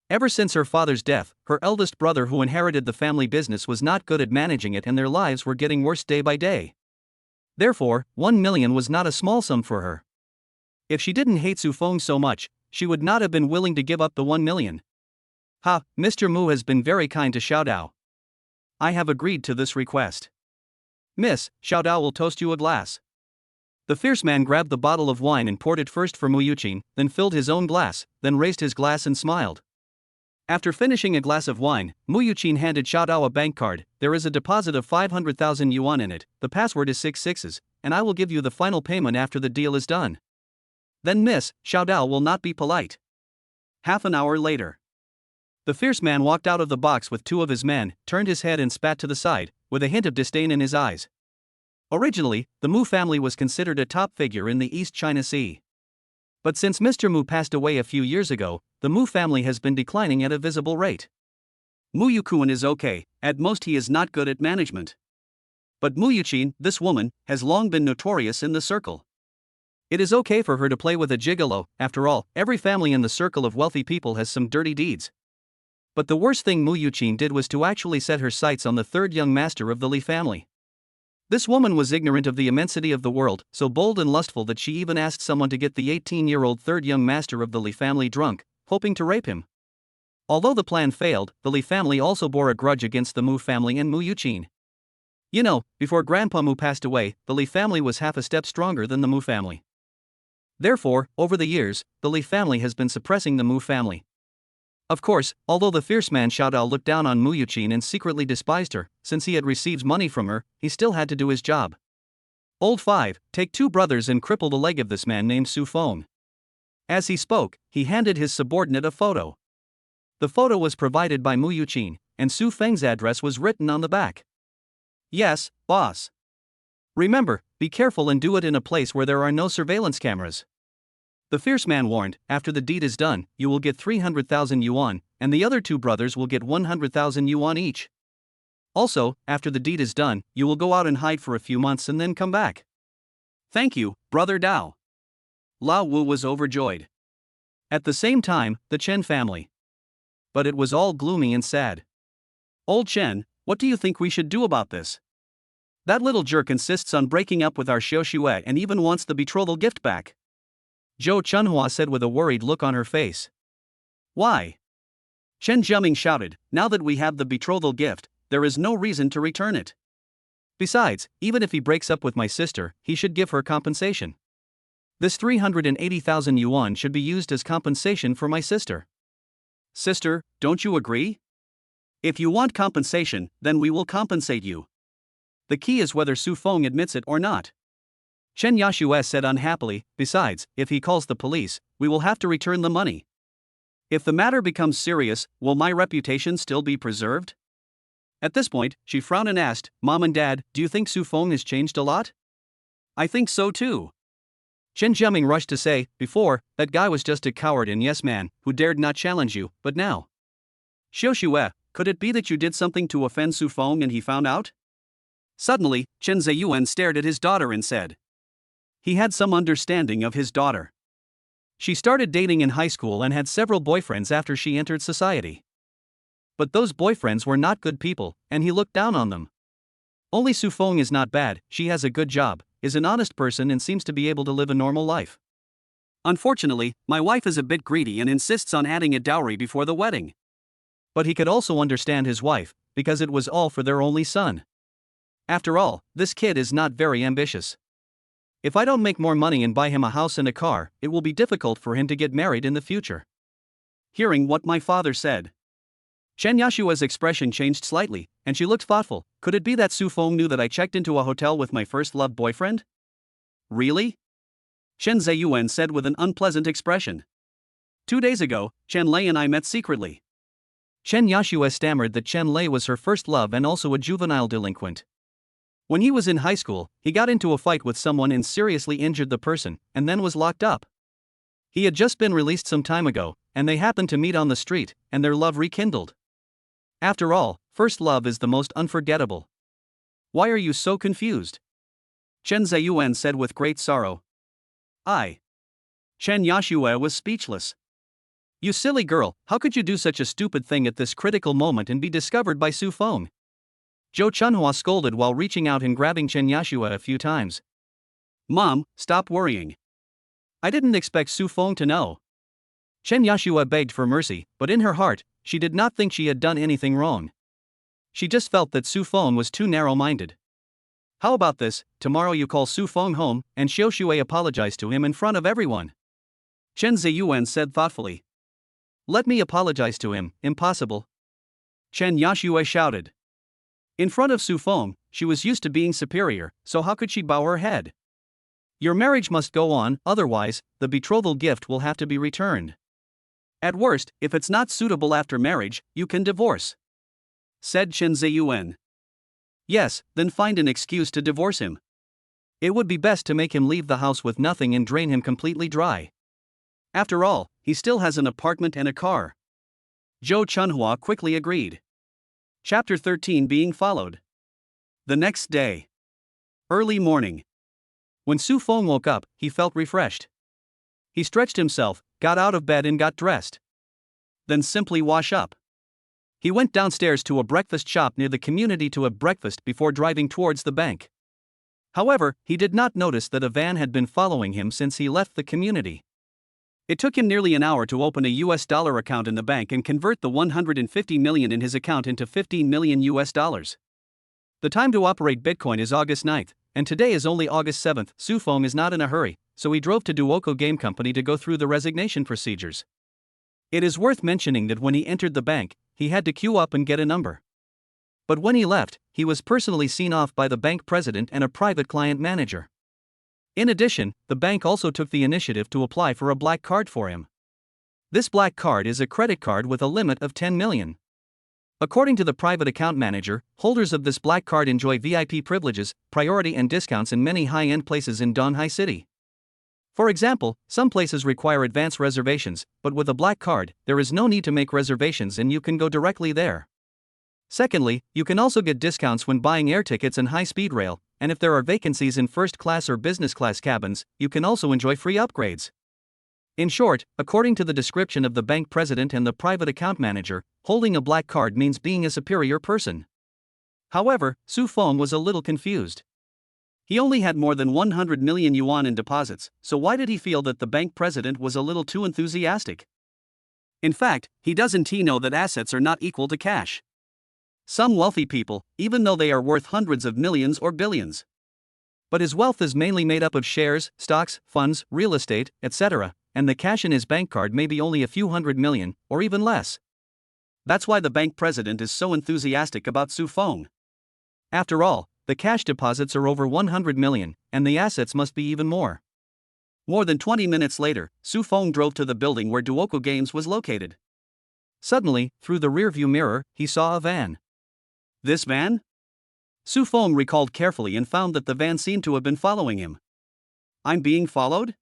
Ever since her father's death, her eldest brother who inherited the family business was not good at managing it and their lives were getting worse day by day. Therefore, 1 million was not a small sum for her. If she didn't hate Su Feng so much, she would not have been willing to give up the 1 million. Ha, Mr. Mu has been very kind to Xiao Dao. I have agreed to this request. Miss, Xiao Dao will toast you a glass. The fierce man grabbed the bottle of wine and poured it first for Mu Yuqin, then filled his own glass, then raised his glass and smiled. After finishing a glass of wine, Mu Yuqin handed Xiao Dao a bank card. There is a deposit of 500,000 yuan in it, the password is 66, and I will give you the final payment after the deal is done. Then Miss, Xiao Dao will not be polite. Half an hour later. The fierce man walked out of the box with two of his men, turned his head and spat to the side, with a hint of disdain in his eyes. Originally, the Mu family was considered a top figure in the East China Sea. But since Mr. Mu passed away a few years ago, the Mu family has been declining at a visible rate. Mu Yuqin is okay, at most he is not good at management. But Mu Yuqin, this woman, has long been notorious in the circle. It is okay for her to play with a gigolo, after all, every family in the circle of wealthy people has some dirty deeds. But the worst thing Mu Yuqin did was to actually set her sights on the third young master of the Li family. This woman was ignorant of the immensity of the world, so bold and lustful that she even asked someone to get the 18-year-old third young master of the Li family drunk, hoping to rape him. Although the plan failed, the Li family also bore a grudge against the Mu family and Mu Yuqin. You know, before Grandpa Mu passed away, the Li family was half a step stronger than the Mu family. Therefore, over the years, the Li family has been suppressing the Mu family. Of course, although the fierce man Xiaodao looked down on Mu Yuqin and secretly despised her, since he had received money from her, he still had to do his job. Old 5, take 2 brothers and cripple the leg of this man named Su Feng. As he spoke, he handed his subordinate a photo. The photo was provided by Mu Yuqin, and Su Feng's address was written on the back. Yes, boss. Remember, be careful and do it in a place where there are no surveillance cameras. The fierce man warned, after the deed is done, you will get 300,000 yuan, and the other 2 brothers will get 100,000 yuan each. Also, after the deed is done, you will go out and hide for a few months and then come back. Thank you, Brother Dao. Lao Wu was overjoyed. At the same time, the Chen family. But it was all gloomy and sad. Old Chen, what do you think we should do about this? That little jerk insists on breaking up with our Xiao Xue and even wants the betrothal gift back. Zhou Chunhua said with a worried look on her face. Why? Chen Jiaming shouted, now that we have the betrothal gift, there is no reason to return it. Besides, even if he breaks up with my sister, he should give her compensation. This 380,000 yuan should be used as compensation for my sister. Sister, don't you agree? If you want compensation, then we will compensate you. The key is whether Su Feng admits it or not. Chen Yashue said unhappily, besides, if he calls the police, we will have to return the money. If the matter becomes serious, will my reputation still be preserved? At this point, she frowned and asked, Mom and Dad, do you think Su Feng has changed a lot? I think so too. Chen Jiaming rushed to say, before, that guy was just a coward and yes man, who dared not challenge you, but now. Xiao Xue, could it be that you did something to offend Su Feng and he found out? Suddenly, Chen Ziyuan stared at his daughter and said. He had some understanding of his daughter. She started dating in high school and had several boyfriends after she entered society. But those boyfriends were not good people, and he looked down on them. Only Su Feng is not bad, she has a good job, is an honest person and seems to be able to live a normal life. Unfortunately, my wife is a bit greedy and insists on adding a dowry before the wedding. But he could also understand his wife, because it was all for their only son. After all, this kid is not very ambitious. If I don't make more money and buy him a house and a car, it will be difficult for him to get married in the future. Hearing what my father said, Chen Yashua's expression changed slightly, and she looked thoughtful. Could it be that Su Feng knew that I checked into a hotel with my first love boyfriend? Really? Chen Ziyuan said with an unpleasant expression. 2 days ago, Chen Lei and I met secretly. Chen Yashue stammered that Chen Lei was her first love and also a juvenile delinquent. When he was in high school, he got into a fight with someone and seriously injured the person, and then was locked up. He had just been released some time ago, and they happened to meet on the street, and their love rekindled. After all, first love is the most unforgettable. Why are you so confused? Chen Ziyuan said with great sorrow. Chen Yashue was speechless. You silly girl, how could you do such a stupid thing at this critical moment and be discovered by Su Feng? Zhou Chunhua scolded while reaching out and grabbing Chen Yashue a few times. Mom, stop worrying. I didn't expect Su Feng to know. Chen Yashue begged for mercy, but in her heart, she did not think she had done anything wrong. She just felt that Su Feng was too narrow-minded. How about this, tomorrow you call Su Feng home, and Xiao Xue apologize to him in front of everyone. Chen Ziyuan said thoughtfully. Let me apologize to him, impossible. Chen Yashue shouted. In front of Su Feng, she was used to being superior, so how could she bow her head? Your marriage must go on, otherwise, the betrothal gift will have to be returned. At worst, if it's not suitable after marriage, you can divorce, said Chen Ziyuan. Yes, then find an excuse to divorce him. It would be best to make him leave the house with nothing and drain him completely dry. After all, he still has an apartment and a car. Zhou Chunhua quickly agreed. Chapter 13 being followed. The next day. Early morning. When Su Feng woke up, he felt refreshed. He stretched himself, got out of bed and got dressed. Then simply wash up. He went downstairs to a breakfast shop near the community to have breakfast before driving towards the bank. However, he did not notice that a van had been following him since he left the community. It took him nearly an hour to open a US dollar account in the bank and convert the 150 million in his account into 15 million US dollars. The time to operate Bitcoin is August 9th, and today is only August 7th. Su Feng is not in a hurry, so he drove to Duoco Game Company to go through the resignation procedures. It is worth mentioning that when he entered the bank, he had to queue up and get a number. But when he left, he was personally seen off by the bank president and a private client manager. In addition, the bank also took the initiative to apply for a black card for him. This black card is a credit card with a limit of 10 million. According to the private account manager, holders of this black card enjoy VIP privileges, priority and discounts in many high-end places in Donghai City. For example, some places require advance reservations, but with a black card, there is no need to make reservations and you can go directly there. Secondly, you can also get discounts when buying air tickets and high-speed rail, and if there are vacancies in first class or business class cabins, you can also enjoy free upgrades. In short, according to the description of the bank president and the private account manager, holding a black card means being a superior person. However, Su Feng was a little confused. He only had more than 100 million yuan in deposits, so why did he feel that the bank president was a little too enthusiastic? In fact, he doesn't know that assets are not equal to cash. Some wealthy people, even though they are worth hundreds of millions or billions. But his wealth is mainly made up of shares, stocks, funds, real estate, etc., and the cash in his bank card may be only a few hundred million, or even less. That's why the bank president is so enthusiastic about Su Feng. After all, the cash deposits are over 100 million, and the assets must be even more. More than 20 minutes later, Su Feng drove to the building where Duoco Games was located. Suddenly, through the rearview mirror, he saw a van. This van? Su Feng recalled carefully and found that the van seemed to have been following him. I'm being followed?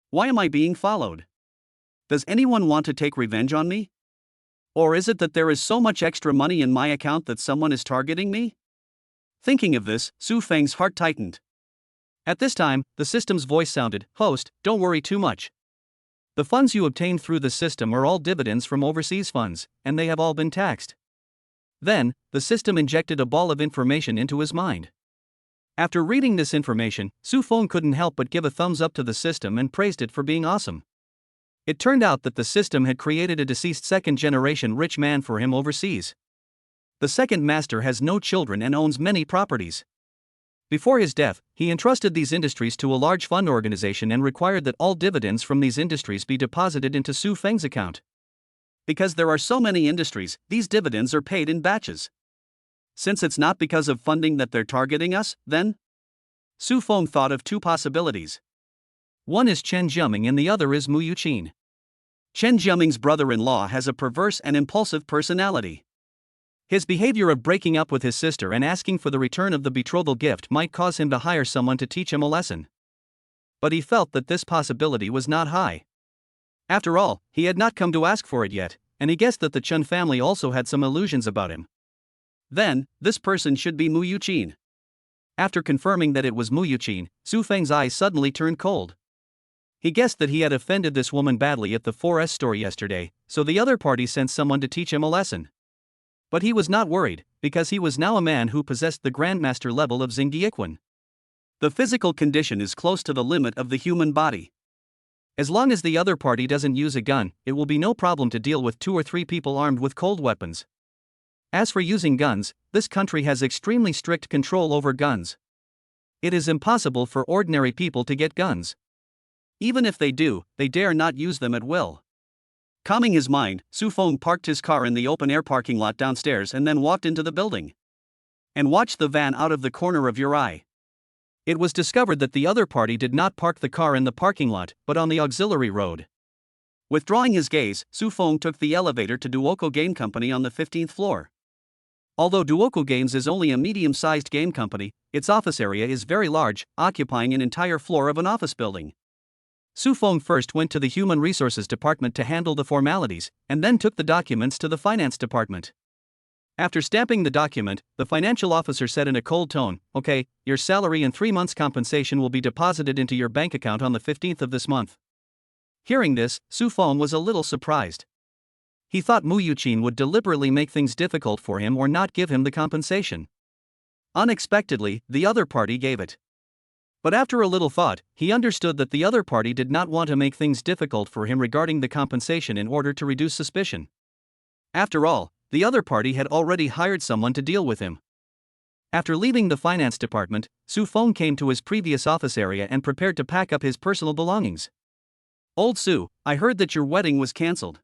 Why am I being followed? Does anyone want to take revenge on me? Or is it that there is so much extra money in my account that someone is targeting me? Thinking of this, Su Feng's heart tightened. At this time, the system's voice sounded, "Host, don't worry too much. The funds you obtained through the system are all dividends from overseas funds, and they have all been taxed." Then, the system injected a ball of information into his mind. After reading this information, Su Feng couldn't help but give a thumbs up to the system and praised it for being awesome. It turned out that the system had created a deceased second-generation rich man for him overseas. The second master has no children and owns many properties. Before his death, he entrusted these industries to a large fund organization and required that all dividends from these industries be deposited into Su Feng's account. Because there are so many industries, these dividends are paid in batches. Since it's not because of funding that they're targeting us, then? Su Feng thought of two possibilities. One is Chen Jiaming and the other is Mu Yuqin. Chen Jiaming's brother-in-law has a perverse and impulsive personality. His behavior of breaking up with his sister and asking for the return of the betrothal gift might cause him to hire someone to teach him a lesson. But he felt that this possibility was not high. After all, he had not come to ask for it yet, and he guessed that the Chen family also had some illusions about him. Then, this person should be Mu Yuqin. After confirming that it was Mu Yuqin, Su Feng's eyes suddenly turned cold. He guessed that he had offended this woman badly at the 4S store yesterday, so the other party sent someone to teach him a lesson. But he was not worried, because he was now a man who possessed the Grandmaster level of Xingyiquan. The physical condition is close to the limit of the human body. As long as the other party doesn't use a gun, it will be no problem to deal with 2 or 3 people armed with cold weapons. As for using guns, this country has extremely strict control over guns. It is impossible for ordinary people to get guns. Even if they do, they dare not use them at will. Calming his mind, Su Feng parked his car in the open-air parking lot downstairs and then walked into the building. And watched the van out of the corner of your eye. It was discovered that the other party did not park the car in the parking lot, but on the auxiliary road. Withdrawing his gaze, Su Feng took the elevator to Duoco Game Company on the 15th floor. Although Duoco Games is only a medium-sized game company, its office area is very large, occupying an entire floor of an office building. Su Feng first went to the Human Resources Department to handle the formalities, and then took the documents to the Finance Department. After stamping the document, the financial officer said in a cold tone, "Okay, your salary and 3 months' compensation will be deposited into your bank account on the 15th of this month." Hearing this, Su Feng was a little surprised. He thought Mu Yuqin would deliberately make things difficult for him or not give him the compensation. Unexpectedly, the other party gave it. But after a little thought, he understood that the other party did not want to make things difficult for him regarding the compensation in order to reduce suspicion. After all, the other party had already hired someone to deal with him. After leaving the finance department, Su Feng came to his previous office area and prepared to pack up his personal belongings. "Old Su, I heard that your wedding was cancelled.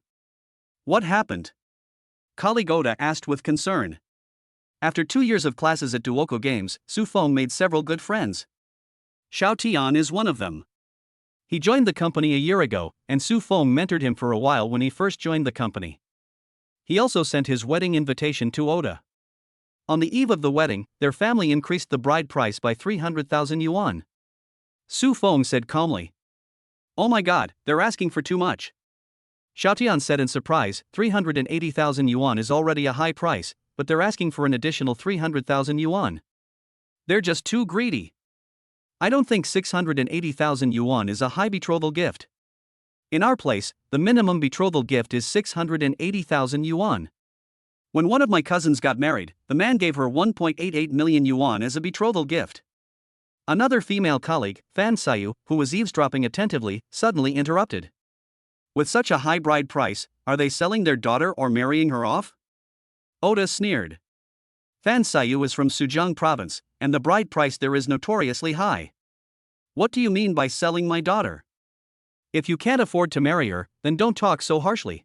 What happened? Colleague Oda asked with concern. After 2 years of classes at Duoco Games, Su Feng made several good friends. Xiao Tian is one of them. He joined the company a year ago, and Su Feng mentored him for a while when he first joined the company. He also sent his wedding invitation to Oda. On the eve of the wedding, their family increased the bride price by 300,000 yuan. Su Feng said calmly. Oh my god, they're asking for too much. Xiaotian said in surprise, 380,000 yuan is already a high price, but they're asking for an additional 300,000 yuan. They're just too greedy. I don't think 680,000 yuan is a high betrothal gift. In our place, the minimum betrothal gift is 680,000 yuan. When one of my cousins got married, the man gave her 1.88 million yuan as a betrothal gift. Another female colleague, Fan Sayu, who was eavesdropping attentively, suddenly interrupted. With such a high bride price, are they selling their daughter or marrying her off? Oda sneered. Fan Sayu is from Suzhou province, and the bride price there is notoriously high. What do you mean by selling my daughter? If you can't afford to marry her, then don't talk so harshly.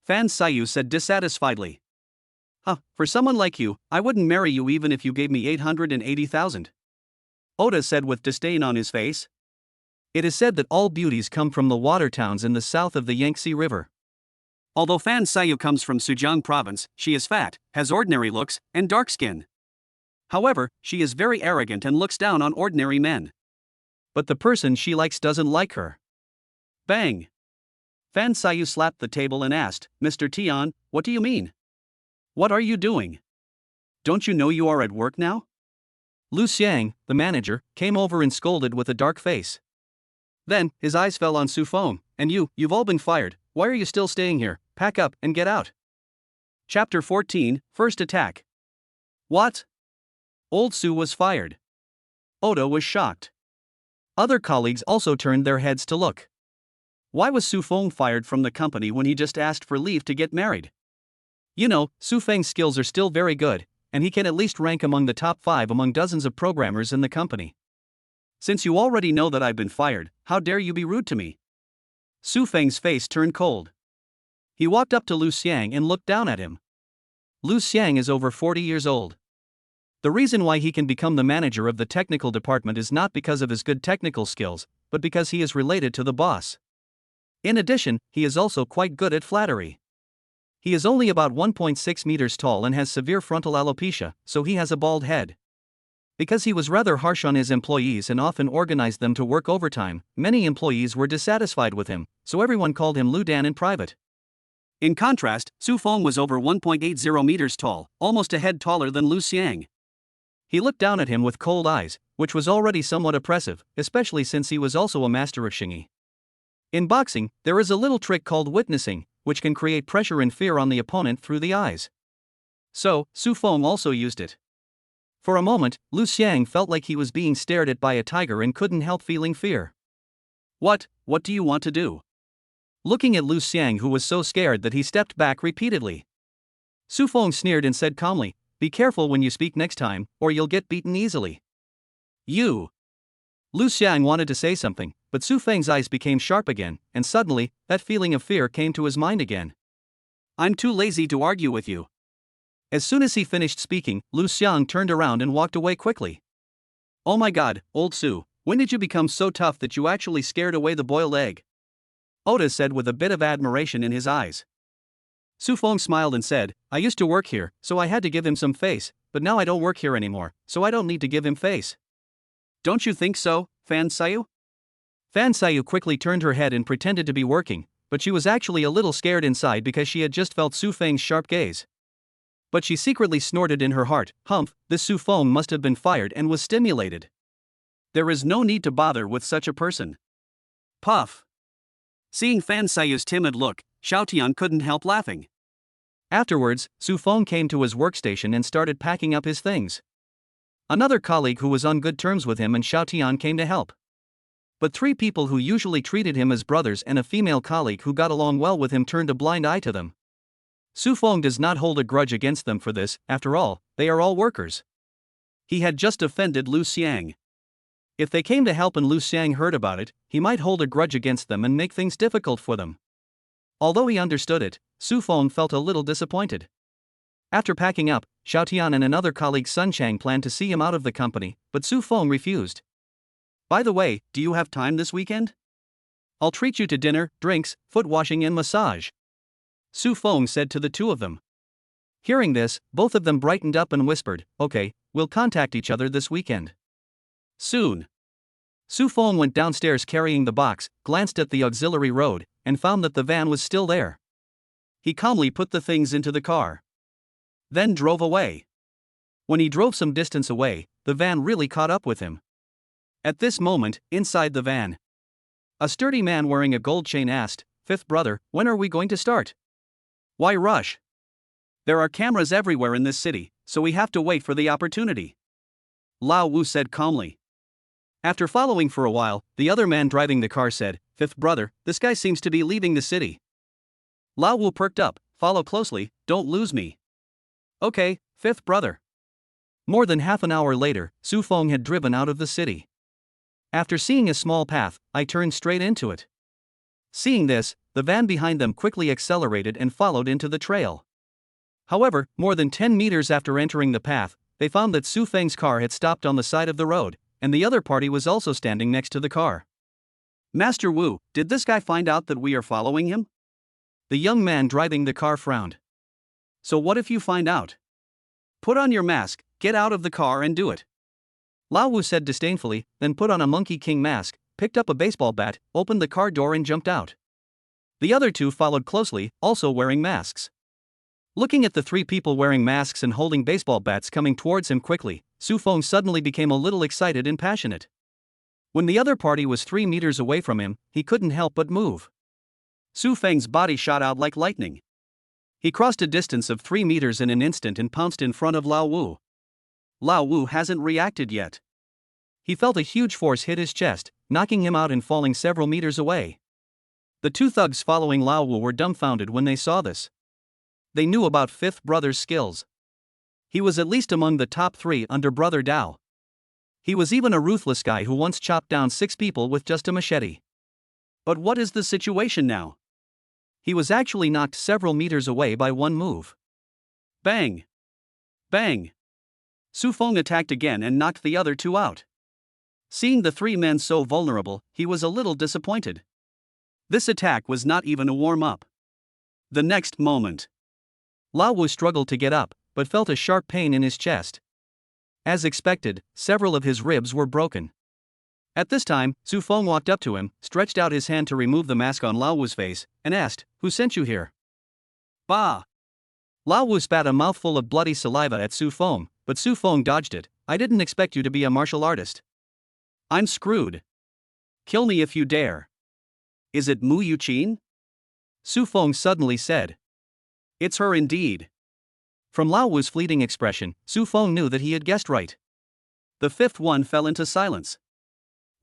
Fan Sayu said dissatisfiedly. For someone like you, I wouldn't marry you even if you gave me 880,000. Oda said with disdain on his face. It is said that all beauties come from the water towns in the south of the Yangtze River. Although Fan Sayu comes from Suzhou province, she is fat, has ordinary looks, and dark skin. However, she is very arrogant and looks down on ordinary men. But the person she likes doesn't like her. Bang! Fan Sayu slapped the table and asked, Mr. Tian, what do you mean? What are you doing? Don't you know you are at work now? Lu Xiang, the manager, came over and scolded with a dark face. Then, his eyes fell on Su Feng, and you've all been fired, why are you still staying here? Pack up and get out. Chapter 14, First Attack. What? Old Su was fired. Oda was shocked. Other colleagues also turned their heads to look. Why was Su Feng fired from the company when he just asked for leave to get married? You know, Su Feng's skills are still very good, and he can at least rank among the top 5 among dozens of programmers in the company. Since you already know that I've been fired, how dare you be rude to me? Su Feng's face turned cold. He walked up to Lu Xiang and looked down at him. Lu Xiang is over 40 years old. The reason why he can become the manager of the technical department is not because of his good technical skills, but because he is related to the boss. In addition, he is also quite good at flattery. He is only about 1.6 meters tall and has severe frontal alopecia, so he has a bald head. Because he was rather harsh on his employees and often organized them to work overtime, many employees were dissatisfied with him, so everyone called him Lu Dan in private. In contrast, Su Feng was over 1.80 meters tall, almost a head taller than Lu Xiang. He looked down at him with cold eyes, which was already somewhat oppressive, especially since he was also a master of Xingyi. In boxing, there is a little trick called witnessing, which can create pressure and fear on the opponent through the eyes. So, Su Feng also used it. For a moment, Lu Xiang felt like he was being stared at by a tiger and couldn't help feeling fear. What do you want to do? Looking at Lu Xiang, who was so scared that he stepped back repeatedly. Su Feng sneered and said calmly, be careful when you speak next time, or you'll get beaten easily. You. Lu Xiang wanted to say something, but Su Feng's eyes became sharp again, and suddenly, that feeling of fear came to his mind again. I'm too lazy to argue with you. As soon as he finished speaking, Lu Xiang turned around and walked away quickly. Oh my god, old Su, when did you become so tough that you actually scared away the boiled egg? Oda said with a bit of admiration in his eyes. Su Feng smiled and said, I used to work here, so I had to give him some face, but now I don't work here anymore, so I don't need to give him face. Don't you think so, Fan Sayu? Fan Sayu quickly turned her head and pretended to be working, but she was actually a little scared inside because she had just felt Su Feng's sharp gaze. But she secretly snorted in her heart, humph, this Su Feng must have been fired and was stimulated. There is no need to bother with such a person. Puff. Seeing Fan Sayu's timid look, Xiaotian couldn't help laughing. Afterwards, Su Feng came to his workstation and started packing up his things. Another colleague who was on good terms with him and Xiaotian came to help. But 3 people who usually treated him as brothers and a female colleague who got along well with him turned a blind eye to them. Su Feng does not hold a grudge against them for this, after all, they are all workers. He had just offended Lu Xiang. If they came to help and Lu Xiang heard about it, he might hold a grudge against them and make things difficult for them. Although he understood it, Su Feng felt a little disappointed. After packing up, Xiaotian and another colleague Sun Chang planned to see him out of the company, but Su Feng refused. By the way, do you have time this weekend? I'll treat you to dinner, drinks, foot washing and massage. Su Feng said to the two of them. Hearing this, both of them brightened up and whispered, okay, we'll contact each other this weekend. Soon. Su Feng went downstairs carrying the box, glanced at the auxiliary road, and found that the van was still there. He calmly put the things into the car. Then drove away. When he drove some distance away, the van really caught up with him. At this moment, inside the van, a sturdy man wearing a gold chain asked, "Fifth brother, when are we going to start? Why rush? There are cameras everywhere in this city, so we have to wait for the opportunity." Lao Wu said calmly. After following for a while, the other man driving the car said, "Fifth brother, this guy seems to be leaving the city." Lao Wu perked up, "Follow closely, don't lose me." "Okay, fifth brother." More than half an hour later, Su Feng had driven out of the city. After seeing a small path, I turned straight into it. Seeing this, the van behind them quickly accelerated and followed into the trail. However, more than 10 meters after entering the path, they found that Su Feng's car had stopped on the side of the road, and the other party was also standing next to the car. "Master Wu, did this guy find out that we are following him?" The young man driving the car frowned. "So what if you find out? Put on your mask, get out of the car and do it." Lao Wu said disdainfully, then put on a Monkey King mask, picked up a baseball bat, opened the car door and jumped out. The other two followed closely, also wearing masks. Looking at the three people wearing masks and holding baseball bats coming towards him quickly, Su Feng suddenly became a little excited and passionate. When the other party was 3 meters away from him, he couldn't help but move. Su Feng's body shot out like lightning. He crossed a distance of 3 meters in an instant and pounced in front of Lao Wu. Lao Wu hasn't reacted yet. He felt a huge force hit his chest, knocking him out and falling several meters away. The two thugs following Lao Wu were dumbfounded when they saw this. They knew about Fifth Brother's skills. He was at least among the top 3 under Brother Dao. He was even a ruthless guy who once chopped down 6 people with just a machete. But what is the situation now? He was actually knocked several meters away by one move. Bang! Bang! Su Feng attacked again and knocked the other two out. Seeing the 3 men so vulnerable, he was a little disappointed. This attack was not even a warm-up. The next moment, Lao Wu struggled to get up, but felt a sharp pain in his chest. As expected, several of his ribs were broken. At this time, Su Feng walked up to him, stretched out his hand to remove the mask on Lao Wu's face, and asked, "Who sent you here?" "Bah!" Lao Wu spat a mouthful of bloody saliva at Su Feng, but Su Feng dodged it. "I didn't expect you to be a martial artist. I'm screwed. Kill me if you dare." "Is it Mu Yuqin?" Su Feng suddenly said. "It's her indeed." From Lao Wu's fleeting expression, Su Feng knew that he had guessed right. The fifth one fell into silence.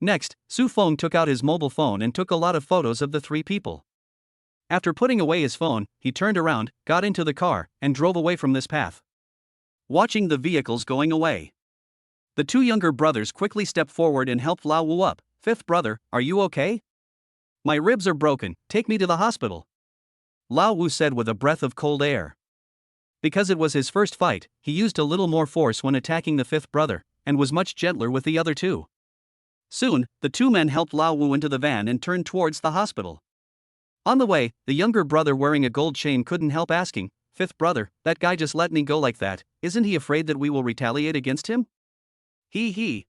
Next, Su Feng took out his mobile phone and took a lot of photos of the 3 people. After putting away his phone, he turned around, got into the car, and drove away from this path. Watching the vehicles going away, the 2 younger brothers quickly stepped forward and helped Lao Wu up. "Fifth brother, are you okay? My ribs are broken, take me to the hospital," Lao Wu said with a breath of cold air. Because it was his first fight, he used a little more force when attacking the 5th brother, and was much gentler with the other 2. Soon, the 2 men helped Lao Wu into the van and turned towards the hospital. On the way, the younger brother wearing a gold chain couldn't help asking, "Fifth brother, that guy just let me go like that, isn't he afraid that we will retaliate against him?" He.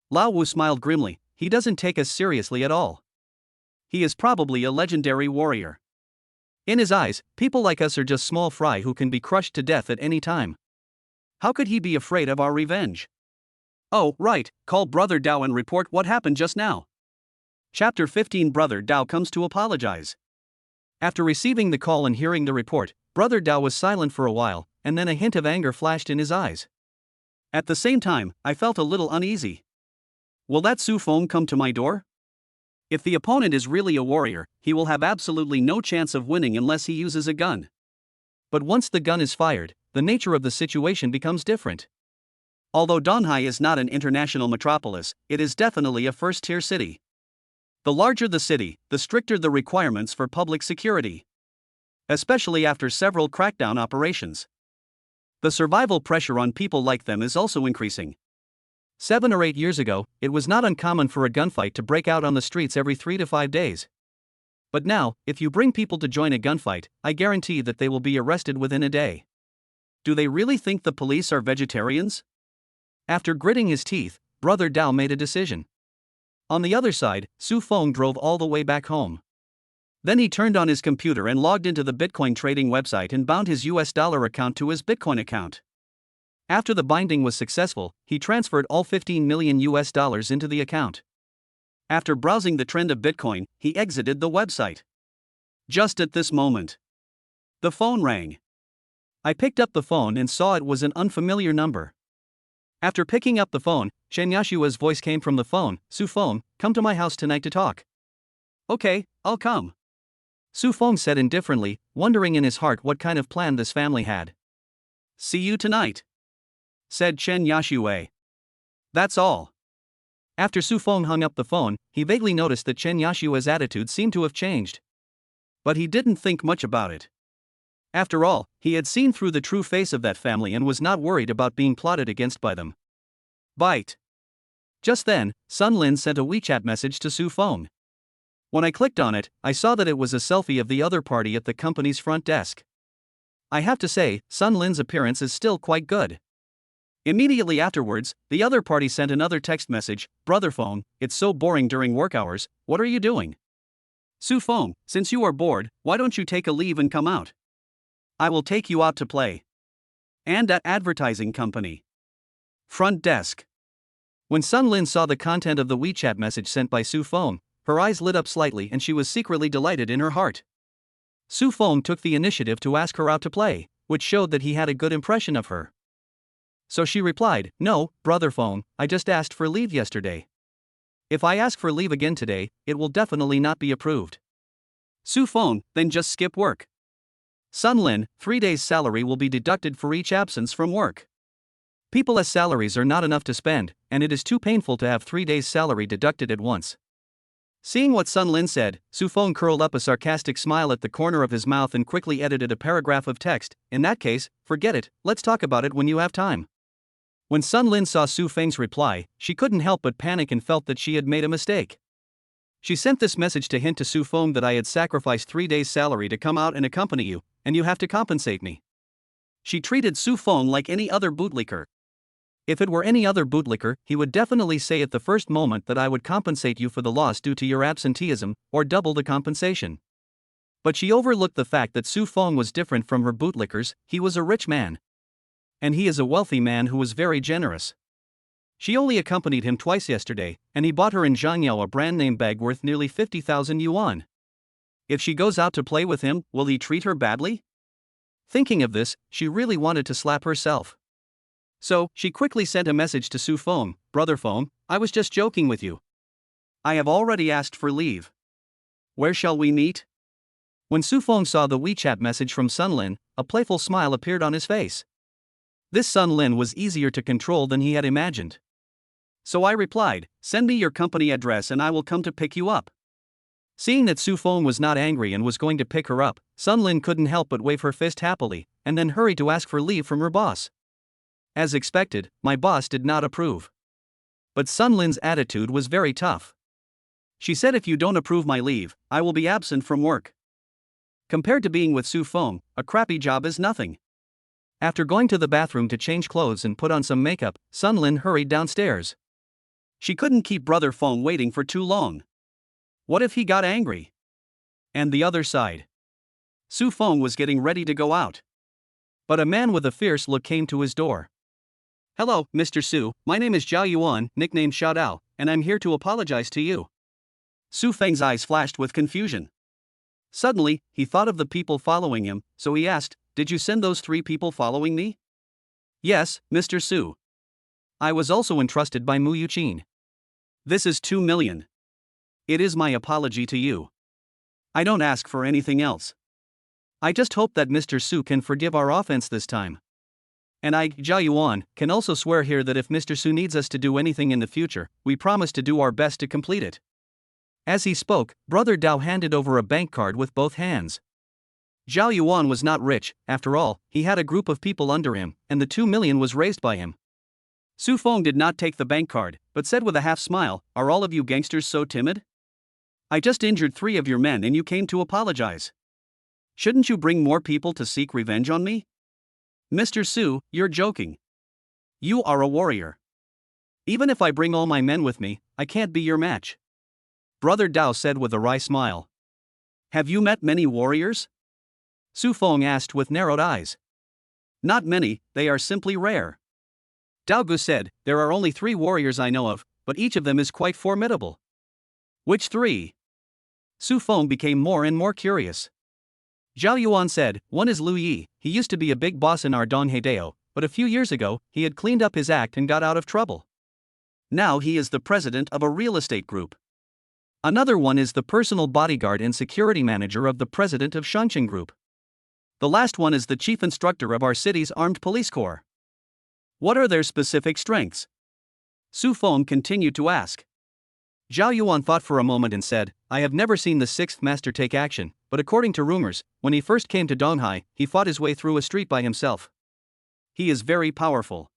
Lao Wu smiled grimly, "He doesn't take us seriously at all. He is probably a legendary warrior. In his eyes, people like us are just small fry who can be crushed to death at any time. How could he be afraid of our revenge? Oh, right, call Brother Dao and report what happened just now." Chapter 15 Brother Dao comes to apologize. After receiving the call and hearing the report, Brother Dao was silent for a while, and then a hint of anger flashed in his eyes. At the same time, I felt a little uneasy. Will that Su Feng come to my door? If the opponent is really a warrior, he will have absolutely no chance of winning unless he uses a gun. But once the gun is fired, the nature of the situation becomes different. Although Donghai is not an international metropolis, it is definitely a first-tier city. The larger the city, the stricter the requirements for public security. especially after several crackdown operations. The survival pressure on people like them is also increasing. 7 or 8 years ago, it was not uncommon for a gunfight to break out on the streets every 3 to 5 days. But now, if you bring people to join a gunfight, I guarantee that they will be arrested within a day. Do they really think the police are vegetarians? After gritting his teeth, Brother Dao made a decision. On the other side, Su Feng drove all the way back home. Then he turned on his computer and logged into the Bitcoin trading website and bound his US dollar account to his Bitcoin account. After the binding was successful, he transferred all 15 million US dollars into the account. After browsing the trend of Bitcoin, he exited the website. Just at this moment, the phone rang. I picked up the phone and saw it was an unfamiliar number. After picking up the phone, Chen Yashua's voice came from the phone. Su Feng, come to my house tonight to talk. Okay, I'll come. Su Feng said indifferently, wondering in his heart what kind of plan this family had. See you tonight, said Chen Yashue. That's all. After Su Feng hung up the phone, he vaguely noticed that Chen Yashua's attitude seemed to have changed. But he didn't think much about it. After all, he had seen through the true face of that family and was not worried about being plotted against by them. Bite. Just then, Sun Lin sent a WeChat message to Su Feng. When I clicked on it, I saw that it was a selfie of the other party at the company's front desk. I have to say, Sun Lin's appearance is still quite good. Immediately afterwards, the other party sent another text message. Brother Feng, it's so boring during work hours, what are you doing? Su Feng, since you are bored, why don't you take a leave and come out? I will take you out to play. And at advertising company. Front desk. When Sun Lin saw the content of the WeChat message sent by Su Feng, her eyes lit up slightly and she was secretly delighted in her heart. Su Feng took the initiative to ask her out to play, which showed that he had a good impression of her. So she replied, no, Brother Feng, I just asked for leave yesterday. If I ask for leave again today, it will definitely not be approved. Su Feng, then just skip work. Sun Lin, 3 days' salary will be deducted for each absence from work. People's salaries are not enough to spend, and it is too painful to have 3 days' salary deducted at once. Seeing what Sun Lin said, Su Feng curled up a sarcastic smile at the corner of his mouth and quickly edited a paragraph of text. In that case, forget it, let's talk about it when you have time. When Sun Lin saw Su Feng's reply, she couldn't help but panic and felt that she had made a mistake. She sent this message to hint to Su Feng that I had sacrificed 3 days' salary to come out and accompany you, and you have to compensate me. She treated Su Feng like any other bootlicker. If it were any other bootlicker, he would definitely say at the first moment that I would compensate you for the loss due to your absenteeism, or double the compensation. But she overlooked the fact that Su Feng was different from her bootlickers. He was a rich man. And he is a wealthy man who was very generous. She only accompanied him twice yesterday, and he bought her in Zhangyao a brand name bag worth nearly 50,000 yuan. If she goes out to play with him, will he treat her badly? Thinking of this, she really wanted to slap herself. So, she quickly sent a message to Su Feng. Brother Feng, I was just joking with you. I have already asked for leave. Where shall we meet? When Su Feng saw the WeChat message from Sun Lin, a playful smile appeared on his face. This Sun Lin was easier to control than he had imagined. So I replied, send me your company address and I will come to pick you up. Seeing that Su Feng was not angry and was going to pick her up, Sun Lin couldn't help but wave her fist happily, and then hurry to ask for leave from her boss. As expected, my boss did not approve. But Sun Lin's attitude was very tough. She said if you don't approve my leave, I will be absent from work. Compared to being with Su Feng, a crappy job is nothing. After going to the bathroom to change clothes and put on some makeup, Sun Lin hurried downstairs. She couldn't keep Brother Feng waiting for too long. What if he got angry? And the other side. Su Feng was getting ready to go out. But a man with a fierce look came to his door. Hello, Mr. Su, my name is Zhao Yuan, nicknamed Xiaodao, and I'm here to apologize to you. Su Feng's eyes flashed with confusion. Suddenly, he thought of the people following him, so he asked, did you send those 3 people following me? Yes, Mr. Su. I was also entrusted by Mu Yuqin. This is 2 million. It is my apology to you. I don't ask for anything else. I just hope that Mr. Su can forgive our offense this time. And I, Zhao Yuan, can also swear here that if Mr. Su needs us to do anything in the future, we promise to do our best to complete it. As he spoke, Brother Dao handed over a bank card with both hands. Zhao Yuan was not rich, after all, he had a group of people under him, and the 2 million was raised by him. Su Feng did not take the bank card, but said with a half smile, "Are all of you gangsters so timid? I just injured 3 of your men and you came to apologize. Shouldn't you bring more people to seek revenge on me? Mr. Su, you're joking. You are a warrior. Even if I bring all my men with me, I can't be your match." Brother Dao said with a wry smile. "Have you met many warriors?" Su Feng asked with narrowed eyes. "Not many, they are simply rare." Dao Gu said, "There are only 3 warriors I know of, but each of them is quite formidable." "Which 3? Su Feng became more and more curious. Zhao Yuan said, "One is Lu Yi, he used to be a big boss in our Donghedao, but a few years ago, he had cleaned up his act and got out of trouble. Now he is the president of a real estate group. Another one is the personal bodyguard and security manager of the president of Shangqing Group. The last one is the chief instructor of our city's armed police corps." "What are their specific strengths?" Su Feng continued to ask. Zhao Yuan thought for a moment and said, "I have never seen the 6th master take action, but according to rumors, when he first came to Donghai, he fought his way through a street by himself. He is very powerful.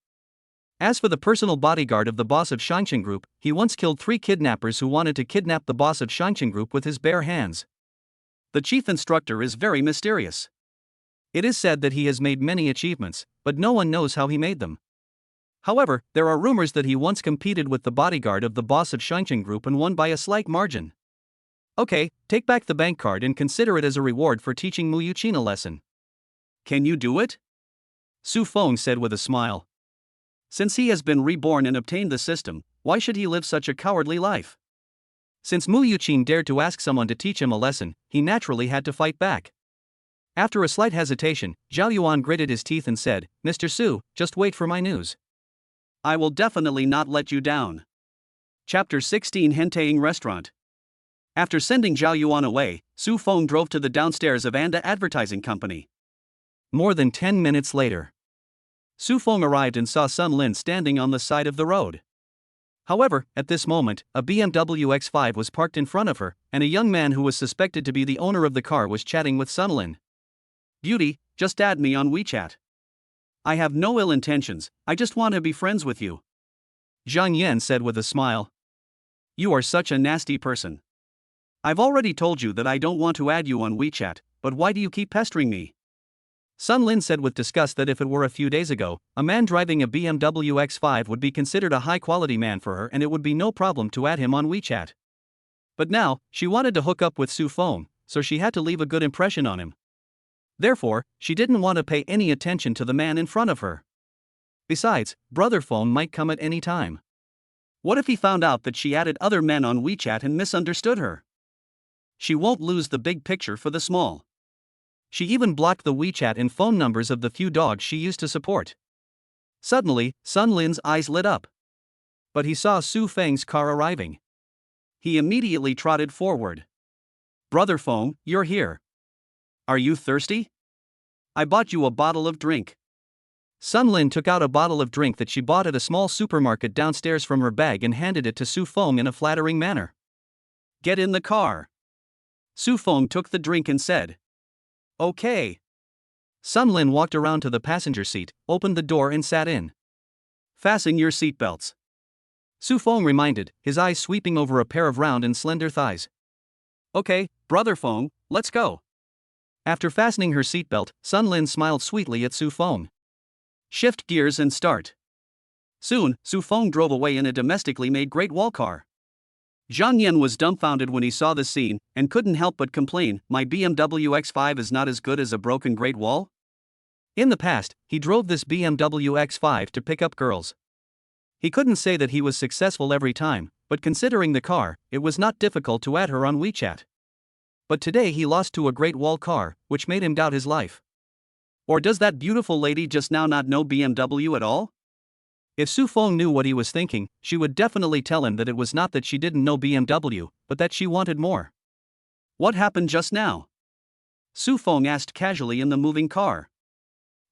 As for the personal bodyguard of the boss of Shangqing Group, he once killed 3 kidnappers who wanted to kidnap the boss of Shangqing Group with his bare hands. The chief instructor is very mysterious. It is said that he has made many achievements, but no one knows how he made them. However, there are rumors that he once competed with the bodyguard of the boss of Shangqing Group and won by a slight margin. Okay, take back the bank card and consider it as a reward for teaching Mu Yuqin a lesson." "Can you do it?" Su Feng said with a smile. Since he has been reborn and obtained the system, why should he live such a cowardly life? Since Mu Yuqin dared to ask someone to teach him a lesson, he naturally had to fight back. After a slight hesitation, Zhao Yuan gritted his teeth and said, "Mr. Su, just wait for my news. I will definitely not let you down." Chapter 16 Henteing Restaurant. After sending Zhao Yuan away, Su Feng drove to the downstairs of Anda Advertising Company. More than 10 minutes later, Su Feng arrived and saw Sun Lin standing on the side of the road. However, at this moment, a BMW X5 was parked in front of her, and a young man who was suspected to be the owner of the car was chatting with Sun Lin. "Beauty, just add me on WeChat. I have no ill intentions, I just want to be friends with you," Zhang Yan said with a smile. "You are such a nasty person. I've already told you that I don't want to add you on WeChat, but why do you keep pestering me?" Sun Lin said with disgust that if it were a few days ago, a man driving a BMW X5 would be considered a high-quality man for her and it would be no problem to add him on WeChat. But now, she wanted to hook up with Su Feng, so she had to leave a good impression on him. Therefore, she didn't want to pay any attention to the man in front of her. Besides, Brother Feng might come at any time. What if he found out that she added other men on WeChat and misunderstood her? She won't lose the big picture for the small. She even blocked the WeChat and phone numbers of the few dogs she used to support. Suddenly, Sun Lin's eyes lit up. But he saw Su Feng's car arriving. He immediately trotted forward. "Brother Feng, you're here. Are you thirsty? I bought you a bottle of drink." Sun Lin took out a bottle of drink that she bought at a small supermarket downstairs from her bag and handed it to Su Feng in a flattering manner. "Get in the car." Su Feng took the drink and said, "Okay." Sun Lin walked around to the passenger seat, opened the door and sat in. "Fasten your seatbelts," Su Feng reminded, his eyes sweeping over a pair of round and slender thighs. "Okay, Brother Feng, let's go." After fastening her seatbelt, Sun Lin smiled sweetly at Su Feng. "Shift gears and start." Soon, Su Feng drove away in a domestically made Great Wall car. Zhang Yan was dumbfounded when he saw the scene, and couldn't help but complain, "My BMW X5 is not as good as a broken Great Wall?" In the past, he drove this BMW X5 to pick up girls. He couldn't say that he was successful every time, but considering the car, it was not difficult to add her on WeChat. But today he lost to a Great Wall car, which made him doubt his life. Or does that beautiful lady just now not know BMW at all? If Su Feng knew what he was thinking, she would definitely tell him that it was not that she didn't know BMW, but that she wanted more. "What happened just now?" Su Feng asked casually in the moving car.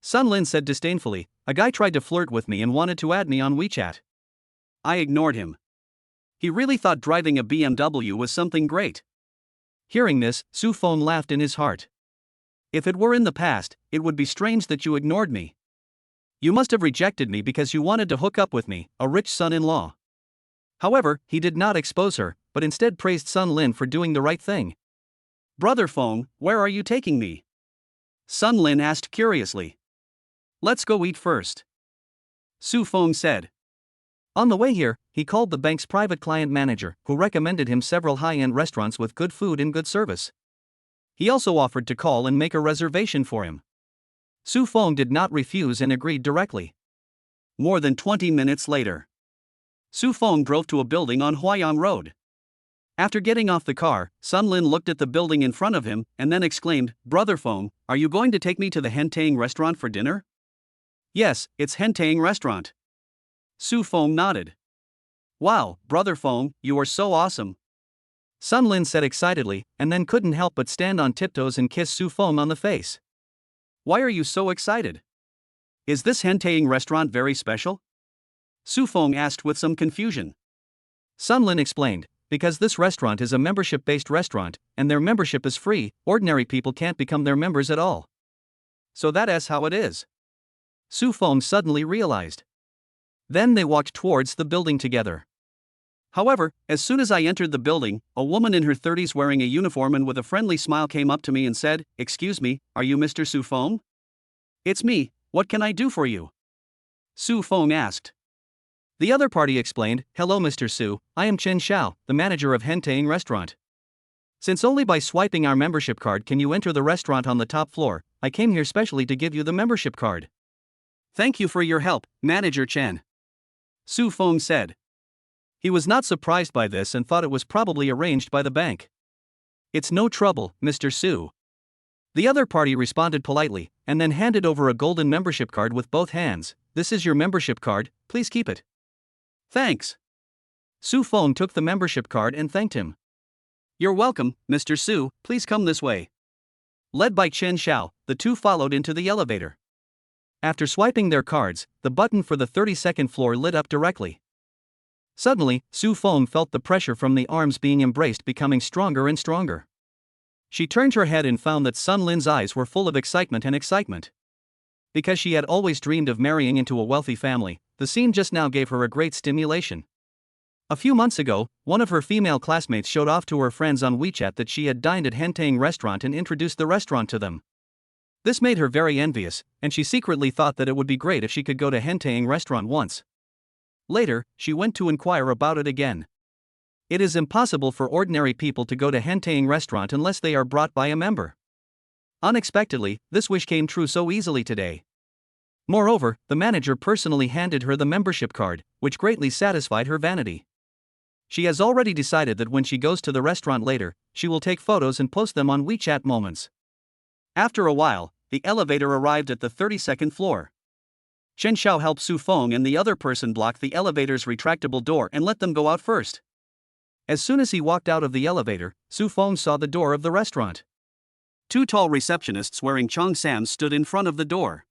Sun Lin said disdainfully, "A guy tried to flirt with me and wanted to add me on WeChat. I ignored him. He really thought driving a BMW was something great." Hearing this, Su Feng laughed in his heart. If it were in the past, it would be strange that you ignored me. You must have rejected me because you wanted to hook up with me, a rich son-in-law. However, he did not expose her, but instead praised Sun Lin for doing the right thing. Brother Feng, where are you taking me? Sun Lin asked curiously. Let's go eat first, Su Feng said. On the way here, he called the bank's private client manager, who recommended him several high-end restaurants with good food and good service. He also offered to call and make a reservation for him. Su Feng did not refuse and agreed directly. More than 20 minutes later, Su Feng drove to a building on Huayang Road. After getting off the car, Sun Lin looked at the building in front of him and then exclaimed, Brother Feng, are you going to take me to the Hentang restaurant for dinner? Yes, it's Hentang restaurant. Su Feng nodded. Wow, Brother Feng, you are so awesome, Sun Lin said excitedly, and then couldn't help but stand on tiptoes and kiss Su Feng on the face. Why are you so excited? Is this Hentang restaurant very special? Su Feng asked with some confusion. Sun Lin explained, because this restaurant is a membership-based restaurant, and their membership is free, ordinary people can't become their members at all. So that is how it is, Su Feng suddenly realized. Then they walked towards the building together. However, as soon as I entered the building, a woman in her 30s wearing a uniform and with a friendly smile came up to me and said, Excuse me, are you Mr. Su Feng? It's me, what can I do for you? Su Feng asked. The other party explained, Hello Mr. Su, I am Chen Xiao, the manager of Hentang restaurant. Since only by swiping our membership card can you enter the restaurant on the top floor, I came here specially to give you the membership card. Thank you for your help, Manager Chen, Su Feng said. He was not surprised by this and thought it was probably arranged by the bank. It's no trouble, Mr. Su. The other party responded politely, and then handed over a golden membership card with both hands. This is your membership card, please keep it. Thanks. Su Feng took the membership card and thanked him. You're welcome, Mr. Su, please come this way. Led by Chen Xiao, the two followed into the elevator. After swiping their cards, the button for the 32nd floor lit up directly. Suddenly, Su Feng felt the pressure from the arms being embraced becoming stronger and stronger. She turned her head and found that Sun Lin's eyes were full of excitement and excitement. Because she had always dreamed of marrying into a wealthy family, the scene just now gave her a great stimulation. A few months ago, one of her female classmates showed off to her friends on WeChat that she had dined at Hentang restaurant and introduced the restaurant to them. This made her very envious, and she secretly thought that it would be great if she could go to Hentang restaurant once. Later, she went to inquire about it again. It is impossible for ordinary people to go to Hentang restaurant unless they are brought by a member. Unexpectedly, this wish came true so easily today. Moreover, the manager personally handed her the membership card, which greatly satisfied her vanity. She has already decided that when she goes to the restaurant later, she will take photos and post them on WeChat Moments. After a while, the elevator arrived at the 32nd floor. Chen Xiao helped Su Feng and the other person block the elevator's retractable door and let them go out first. As soon as he walked out of the elevator, Su Feng saw the door of the restaurant. Two tall receptionists wearing cheongsams stood in front of the door.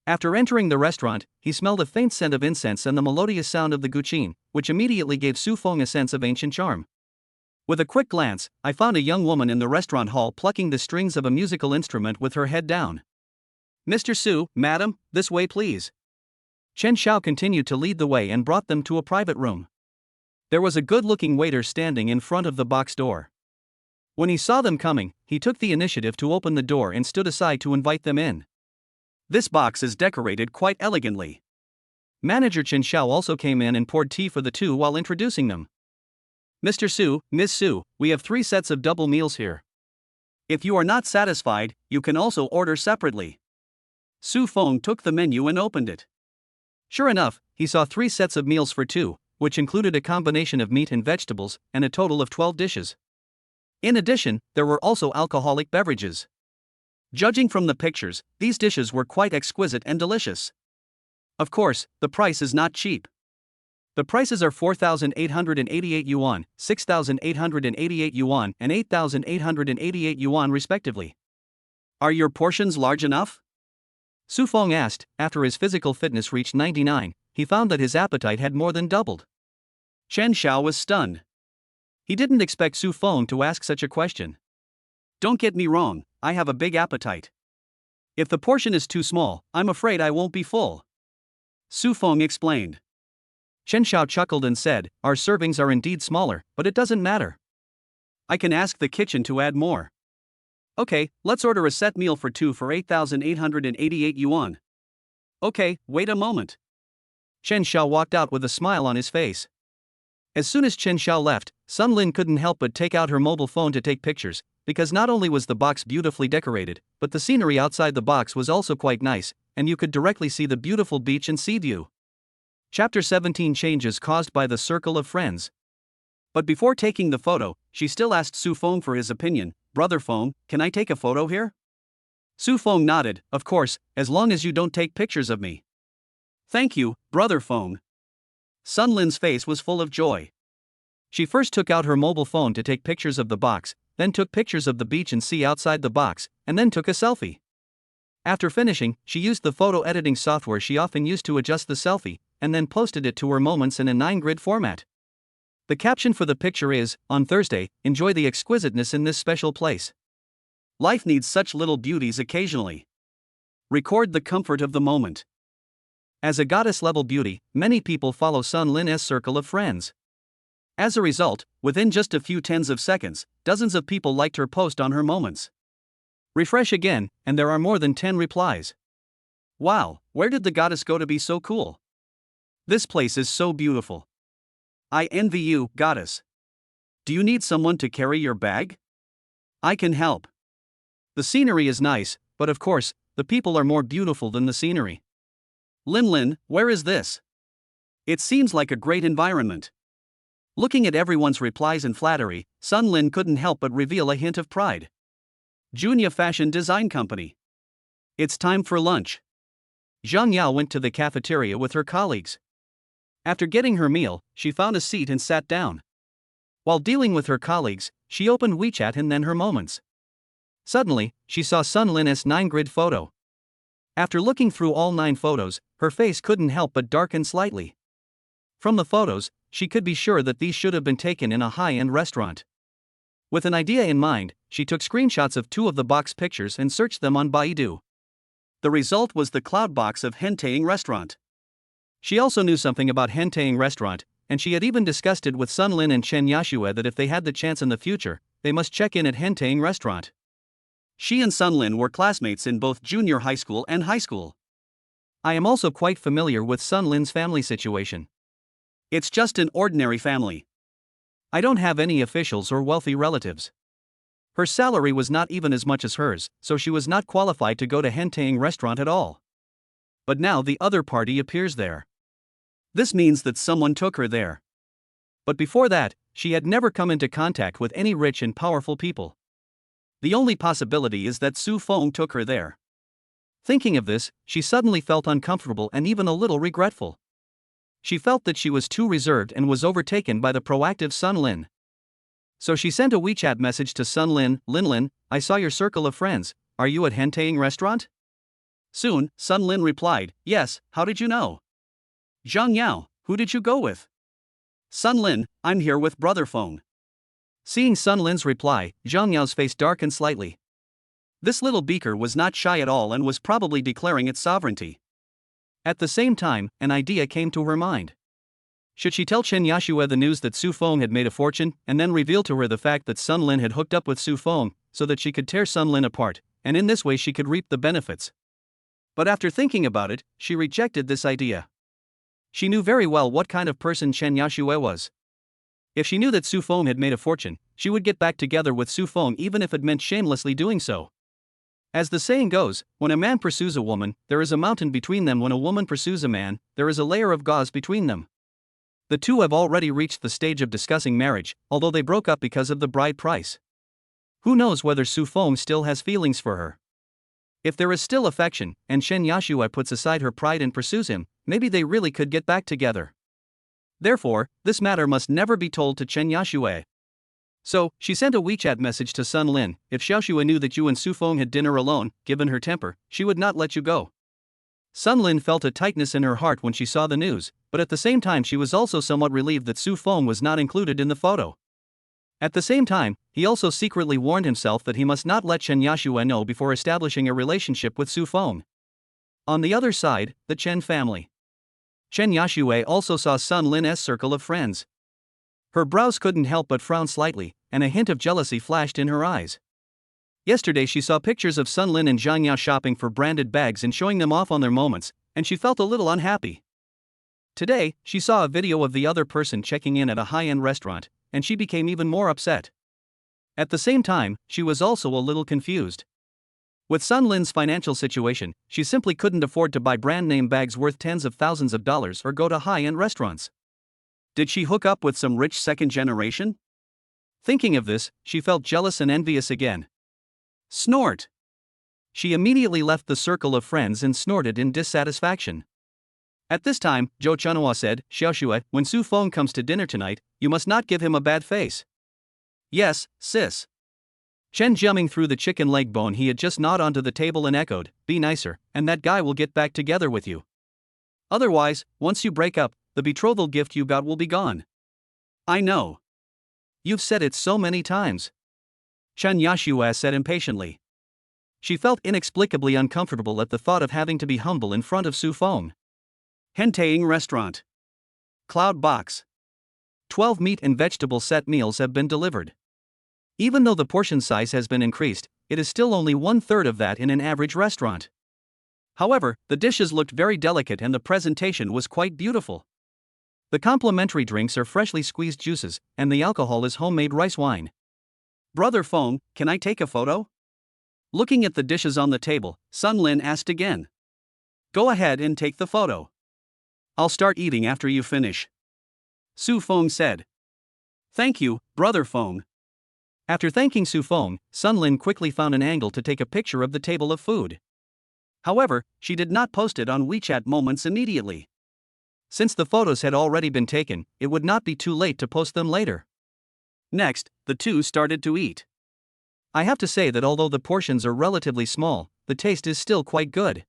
After entering the restaurant, he smelled a faint scent of incense and the melodious sound of the guqin, which immediately gave Su Feng a sense of ancient charm. With a quick glance, I found a young woman in the restaurant hall plucking the strings of a musical instrument with her head down. Mr. Su, madam, this way please. Chen Xiao continued to lead the way and brought them to a private room. There was a good-looking waiter standing in front of the box door. When he saw them coming, he took the initiative to open the door and stood aside to invite them in. This box is decorated quite elegantly. Manager Chen Xiao also came in and poured tea for the two while introducing them. Mr. Su, Ms. Su, we have 3 sets of double meals here. If you are not satisfied, you can also order separately. Su Feng took the menu and opened it. Sure enough, he saw 3 sets of meals for 2, which included a combination of meat and vegetables, and a total of 12 dishes. In addition, there were also alcoholic beverages. Judging from the pictures, these dishes were quite exquisite and delicious. Of course, the price is not cheap. The prices are 4,888 yuan, 6,888 yuan, and 8,888 yuan respectively. Are your portions large enough? Su Feng asked. After his physical fitness reached 99, he found that his appetite had more than doubled. Chen Xiao was stunned. He didn't expect Su Feng to ask such a question. Don't get me wrong, I have a big appetite. If the portion is too small, I'm afraid I won't be full. Su Feng explained. Chen Xiao chuckled and said, our servings are indeed smaller, but it doesn't matter. I can ask the kitchen to add more. Okay, let's order a set meal for two for 8,888 yuan. Okay, wait a moment. Chen Xiao walked out with a smile on his face. As soon as Chen Xiao left, Sun Lin couldn't help but take out her mobile phone to take pictures, because not only was the box beautifully decorated, but the scenery outside the box was also quite nice, and you could directly see the beautiful beach and sea view. Chapter 17 Changes caused by the circle of friends. But before taking the photo, she still asked Su Feng for his opinion. Brother Feng, can I take a photo here? Su Feng nodded, of course, as long as you don't take pictures of me. Thank you, Brother Feng. Sun Lin's face was full of joy. She first took out her mobile phone to take pictures of the box, then took pictures of the beach and sea outside the box, and then took a selfie. After finishing, she used the photo editing software she often used to adjust the selfie, and then posted it to her moments in a 9-grid format. The caption for the picture is, on Thursday, enjoy the exquisiteness in this special place. Life needs such little beauties occasionally. Record the comfort of the moment. As a goddess-level beauty, many people follow Sun Lin's circle of friends. As a result, within just a few tens of seconds, dozens of people liked her post on her moments. Refresh again, and there are more than 10 replies. Wow, where did the goddess go to be so cool? This place is so beautiful. I envy you, goddess. Do you need someone to carry your bag? I can help. The scenery is nice, but of course, the people are more beautiful than the scenery. Lin, where is this? It seems like a great environment. Looking at everyone's replies and flattery, Sun Lin couldn't help but reveal a hint of pride. Junia Fashion Design Company. It's time for lunch. Zhang Yao went to the cafeteria with her colleagues. After getting her meal, she found a seat and sat down. While dealing with her colleagues, she opened WeChat and then her moments. Suddenly, she saw Sun Lin's 9-grid photo. After looking through all 9 photos, her face couldn't help but darken slightly. From the photos, she could be sure that these should have been taken in a high-end restaurant. With an idea in mind, she took screenshots of 2 of the box pictures and searched them on Baidu. The result was the cloud box of Hentaying Restaurant. She also knew something about Hentaying Restaurant, and she had even discussed it with Sun Lin and Chen Yashue that if they had the chance in the future, they must check in at Hentaying Restaurant. She and Sun Lin were classmates in both junior high school and high school. I am also quite familiar with Sun Lin's family situation. It's just an ordinary family. I don't have any officials or wealthy relatives. Her salary was not even as much as hers, so she was not qualified to go to Hentaying Restaurant at all. But now the other party appears there. This means that someone took her there. But before that, she had never come into contact with any rich and powerful people. The only possibility is that Su Feng took her there. Thinking of this, she suddenly felt uncomfortable and even a little regretful. She felt that she was too reserved and was overtaken by the proactive Sun Lin. So she sent a WeChat message to Sun Lin, Lin, I saw your circle of friends, are you at Hentaying Restaurant? Soon, Sun Lin replied, yes, how did you know? Zhang Yao, who did you go with? Sun Lin, I'm here with Brother Feng. Seeing Sun Lin's reply, Zhang Yao's face darkened slightly. This little beaker was not shy at all and was probably declaring its sovereignty. At the same time, an idea came to her mind. Should she tell Chen Yashue the news that Su Feng had made a fortune, and then reveal to her the fact that Sun Lin had hooked up with Su Feng, so that she could tear Sun Lin apart, and in this way she could reap the benefits? But after thinking about it, she rejected this idea. She knew very well what kind of person Chen Yashue was. If she knew that Su Feng had made a fortune, she would get back together with Su Feng even if it meant shamelessly doing so. As the saying goes, when a man pursues a woman, there is a mountain between them. When a woman pursues a man, there is a layer of gauze between them. The two have already reached the stage of discussing marriage, although they broke up because of the bride price. Who knows whether Su Feng still has feelings for her? If there is still affection, and Chen Yashue puts aside her pride and pursues him, maybe they really could get back together. Therefore, this matter must never be told to Chen Yashue. So, she sent a WeChat message to Sun Lin, if Xiaoxue knew that you and Su Feng had dinner alone, given her temper, she would not let you go. Sun Lin felt a tightness in her heart when she saw the news, but at the same time she was also somewhat relieved that Su Feng was not included in the photo. At the same time, he also secretly warned himself that he must not let Chen Yashue know before establishing a relationship with Su Feng. On the other side, the Chen family. Chen Yashue also saw Sun Lin's circle of friends. Her brows couldn't help but frown slightly, and a hint of jealousy flashed in her eyes. Yesterday she saw pictures of Sun Lin and Zhang Yao shopping for branded bags and showing them off on their moments, and she felt a little unhappy. Today, she saw a video of the other person checking in at a high-end restaurant, and she became even more upset. At the same time, she was also a little confused. With Sun Lin's financial situation, she simply couldn't afford to buy brand-name bags worth tens of thousands of dollars or go to high-end restaurants. Did she hook up with some rich second generation? Thinking of this, she felt jealous and envious again. Snort! She immediately left the circle of friends and snorted in dissatisfaction. At this time, Zhou Chunhua said, "Xiaoxue, when Su Feng comes to dinner tonight, you must not give him a bad face." "Yes, sis." Chen jumping through the chicken leg bone he had just gnawed onto the table and echoed, "Be nicer, and that guy will get back together with you. Otherwise, once you break up, the betrothal gift you got will be gone." "I know. You've said it so many times," Chen Yashue said impatiently. She felt inexplicably uncomfortable at the thought of having to be humble in front of Su Feng. Henteing Restaurant. Cloud Box. 12 meat and vegetable set meals have been delivered. Even though the portion size has been increased, it is still only 1/3 of that in an average restaurant. However, the dishes looked very delicate and the presentation was quite beautiful. The complimentary drinks are freshly squeezed juices, and the alcohol is homemade rice wine. "Brother Feng, can I take a photo?" Looking at the dishes on the table, Sun Lin asked again. "Go ahead and take the photo. I'll start eating after you finish," Su Feng said. "Thank you, Brother Feng." After thanking Su Feng, Sun Lin quickly found an angle to take a picture of the table of food. However, she did not post it on WeChat Moments immediately. Since the photos had already been taken, it would not be too late to post them later. Next, the two started to eat. I have to say that although the portions are relatively small, the taste is still quite good.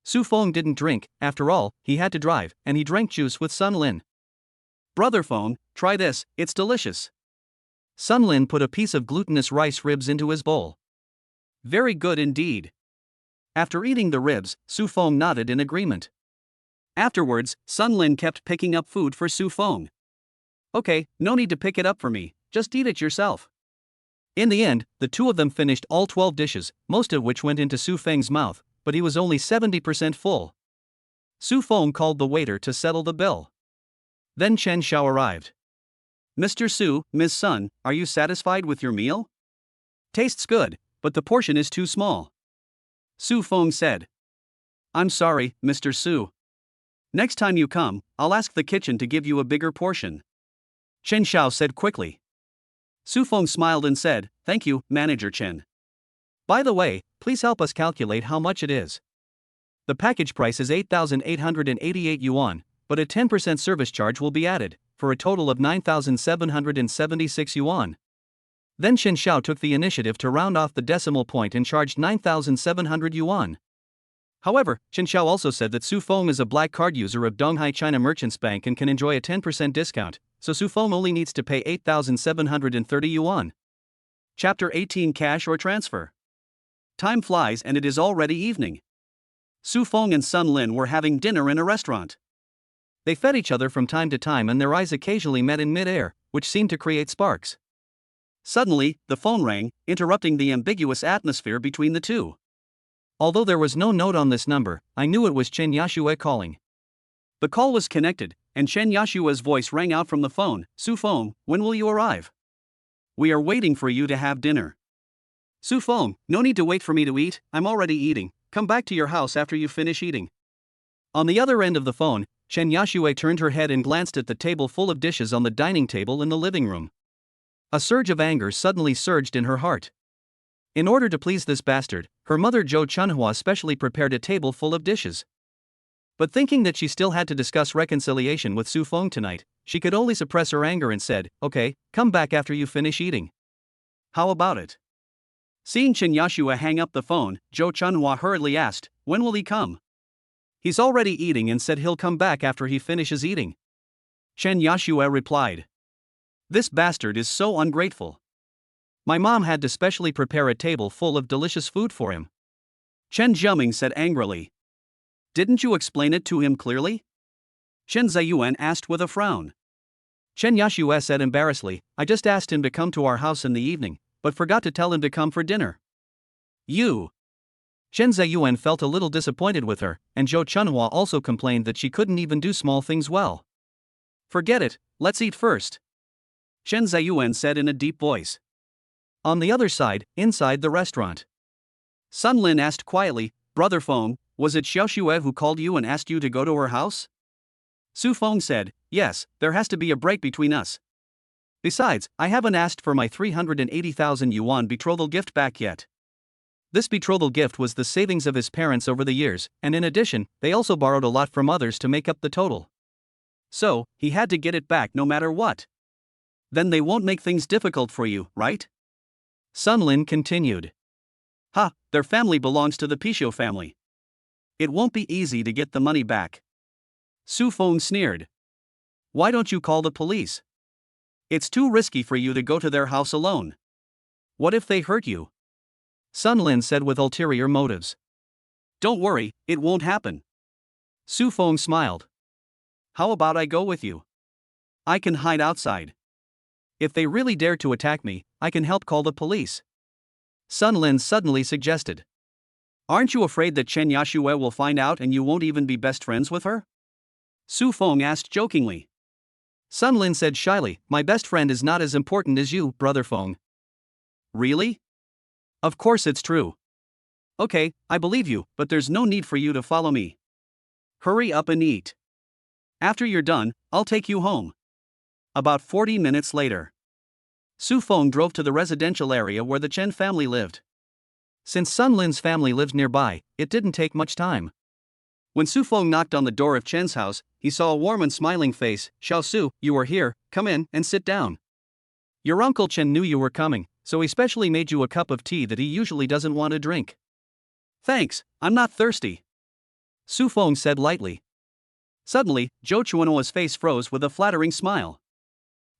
Su Feng didn't drink, after all, he had to drive, and he drank juice with Sun Lin. "Brother Feng, try this, it's delicious." Sun Lin put a piece of glutinous rice ribs into his bowl. "Very good indeed." After eating the ribs, Su Feng nodded in agreement. Afterwards, Sun Lin kept picking up food for Su Feng. "Okay, no need to pick it up for me, just eat it yourself." In the end, the two of them finished all 12 dishes, most of which went into Su Feng's mouth, but he was only 70% full. Su Feng called the waiter to settle the bill. Then Chen Xiao arrived. "Mr. Su, Ms. Sun, are you satisfied with your meal? Tastes good, but the portion is too small," Su Feng said. "I'm sorry, Mr. Su. Next time you come, I'll ask the kitchen to give you a bigger portion," Chen Xiao said quickly. Su Feng smiled and said, "Thank you, Manager Chen. By the way, please help us calculate how much it is. The package price is 8,888 yuan, but a 10% service charge will be added, for a total of 9,776 yuan." Then Chen Xiao took the initiative to round off the decimal point and charged 9,700 yuan. However, Chen Xiao also said that Su Feng is a black card user of Donghai China Merchants Bank and can enjoy a 10% discount, so Su Feng only needs to pay 8,730 yuan. Chapter 18 Cash or Transfer. Time flies and it is already evening. Su Feng and Sun Lin were having dinner in a restaurant. They fed each other from time to time and their eyes occasionally met in mid-air, which seemed to create sparks. Suddenly, the phone rang, interrupting the ambiguous atmosphere between the two. Although there was no note on this number, I knew it was Chen Yashue calling. The call was connected, and Chen Yashue's voice rang out from the phone. "Su Feng, when will you arrive? We are waiting for you to have dinner." "Su Feng, no need to wait for me to eat, I'm already eating, come back to your house after you finish eating." On the other end of the phone, Chen Yashue turned her head and glanced at the table full of dishes on the dining table in the living room. A surge of anger suddenly surged in her heart. In order to please this bastard, her mother Zhou Chunhua specially prepared a table full of dishes. But thinking that she still had to discuss reconciliation with Su Feng tonight, she could only suppress her anger and said, "Okay, come back after you finish eating." "How about it?" Seeing Chen Yashue hang up the phone, Zhou Chunhua hurriedly asked, "When will he come?" "He's already eating and said he'll come back after he finishes eating," Chen Yashue replied. This bastard is so ungrateful. My mom had to specially prepare a table full of delicious food for him. Chen Zhiming said angrily. Didn't you explain it to him clearly? Chen Ziyuan asked with a frown. Chen Yashue said embarrassedly, I just asked him to come to our house in the evening, but forgot to tell him to come for dinner. You. Chen Ziyuan felt a little disappointed with her, and Zhou Chunhua also complained that she couldn't even do small things well. Forget it, let's eat first. Chen Ziyuan said in a deep voice. On the other side, inside the restaurant, Sun Lin asked quietly, Brother Feng, was it Xiao Xue who called you and asked you to go to her house? Su Feng said, yes, there has to be a break between us. Besides, I haven't asked for my 380,000 yuan betrothal gift back yet. This betrothal gift was the savings of his parents over the years, and in addition, they also borrowed a lot from others to make up the total. So, he had to get it back no matter what. Then they won't make things difficult for you, right? Sun Lin continued. Ha, their family belongs to the Pichot family. It won't be easy to get the money back. Su Feng sneered. Why don't you call the police? It's too risky for you to go to their house alone. What if they hurt you? Sun Lin said with ulterior motives. Don't worry, it won't happen. Su Feng smiled. How about I go with you? I can hide outside. If they really dare to attack me, I can help call the police. Sun Lin suddenly suggested. Aren't you afraid that Chen Yashue will find out and you won't even be best friends with her? Su Feng asked jokingly. Sun Lin said shyly, my best friend is not as important as you, Brother Feng. Really? Of course it's true. Okay, I believe you, but there's no need for you to follow me. Hurry up and eat. After you're done, I'll take you home. About 40 minutes later, Su Feng drove to the residential area where the Chen family lived. Since Sun Lin's family lived nearby, it didn't take much time. When Su Feng knocked on the door of Chen's house, he saw a warm and smiling face. Xiao Su, you are here, come in and sit down. Your uncle Chen knew you were coming, so he specially made you a cup of tea that he usually doesn't want to drink. Thanks, I'm not thirsty. Su Feng said lightly. Suddenly, Zhou Chuanhua's face froze with a flattering smile.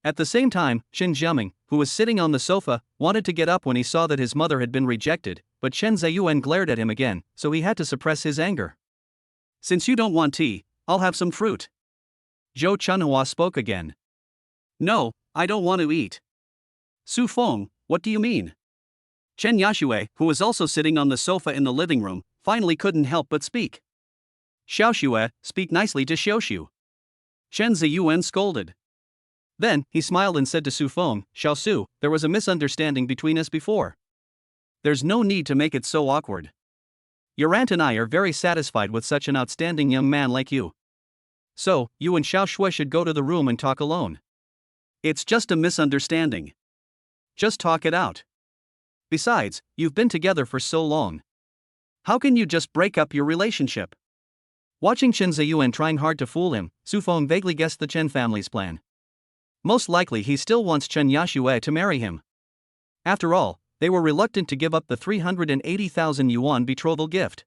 At the same time, Chen Zhiming, who was sitting on the sofa, wanted to get up when he saw that his mother had been rejected, but Chen Ziyuan glared at him again, so he had to suppress his anger. Since you don't want tea, I'll have some fruit. Zhou Chunhua spoke again. No, I don't want to eat. Su Feng, what do you mean? Chen Yashue, who was also sitting on the sofa in the living room, finally couldn't help but speak. Xiao Xue, speak nicely to Xiaoxiu. Chen Ziyuan scolded. Then, he smiled and said to Su Feng, Xiao Su, there was a misunderstanding between us before. There's no need to make it so awkward. Your aunt and I are very satisfied with such an outstanding young man like you. So, you and Xiao Xue should go to the room and talk alone. It's just a misunderstanding. Just talk it out. Besides, you've been together for so long. How can you just break up your relationship? Watching Chen Ziyuan trying hard to fool him, Su Feng vaguely guessed the Chen family's plan. Most likely he still wants Chen Yashue to marry him. After all, they were reluctant to give up the 380,000 yuan betrothal gift.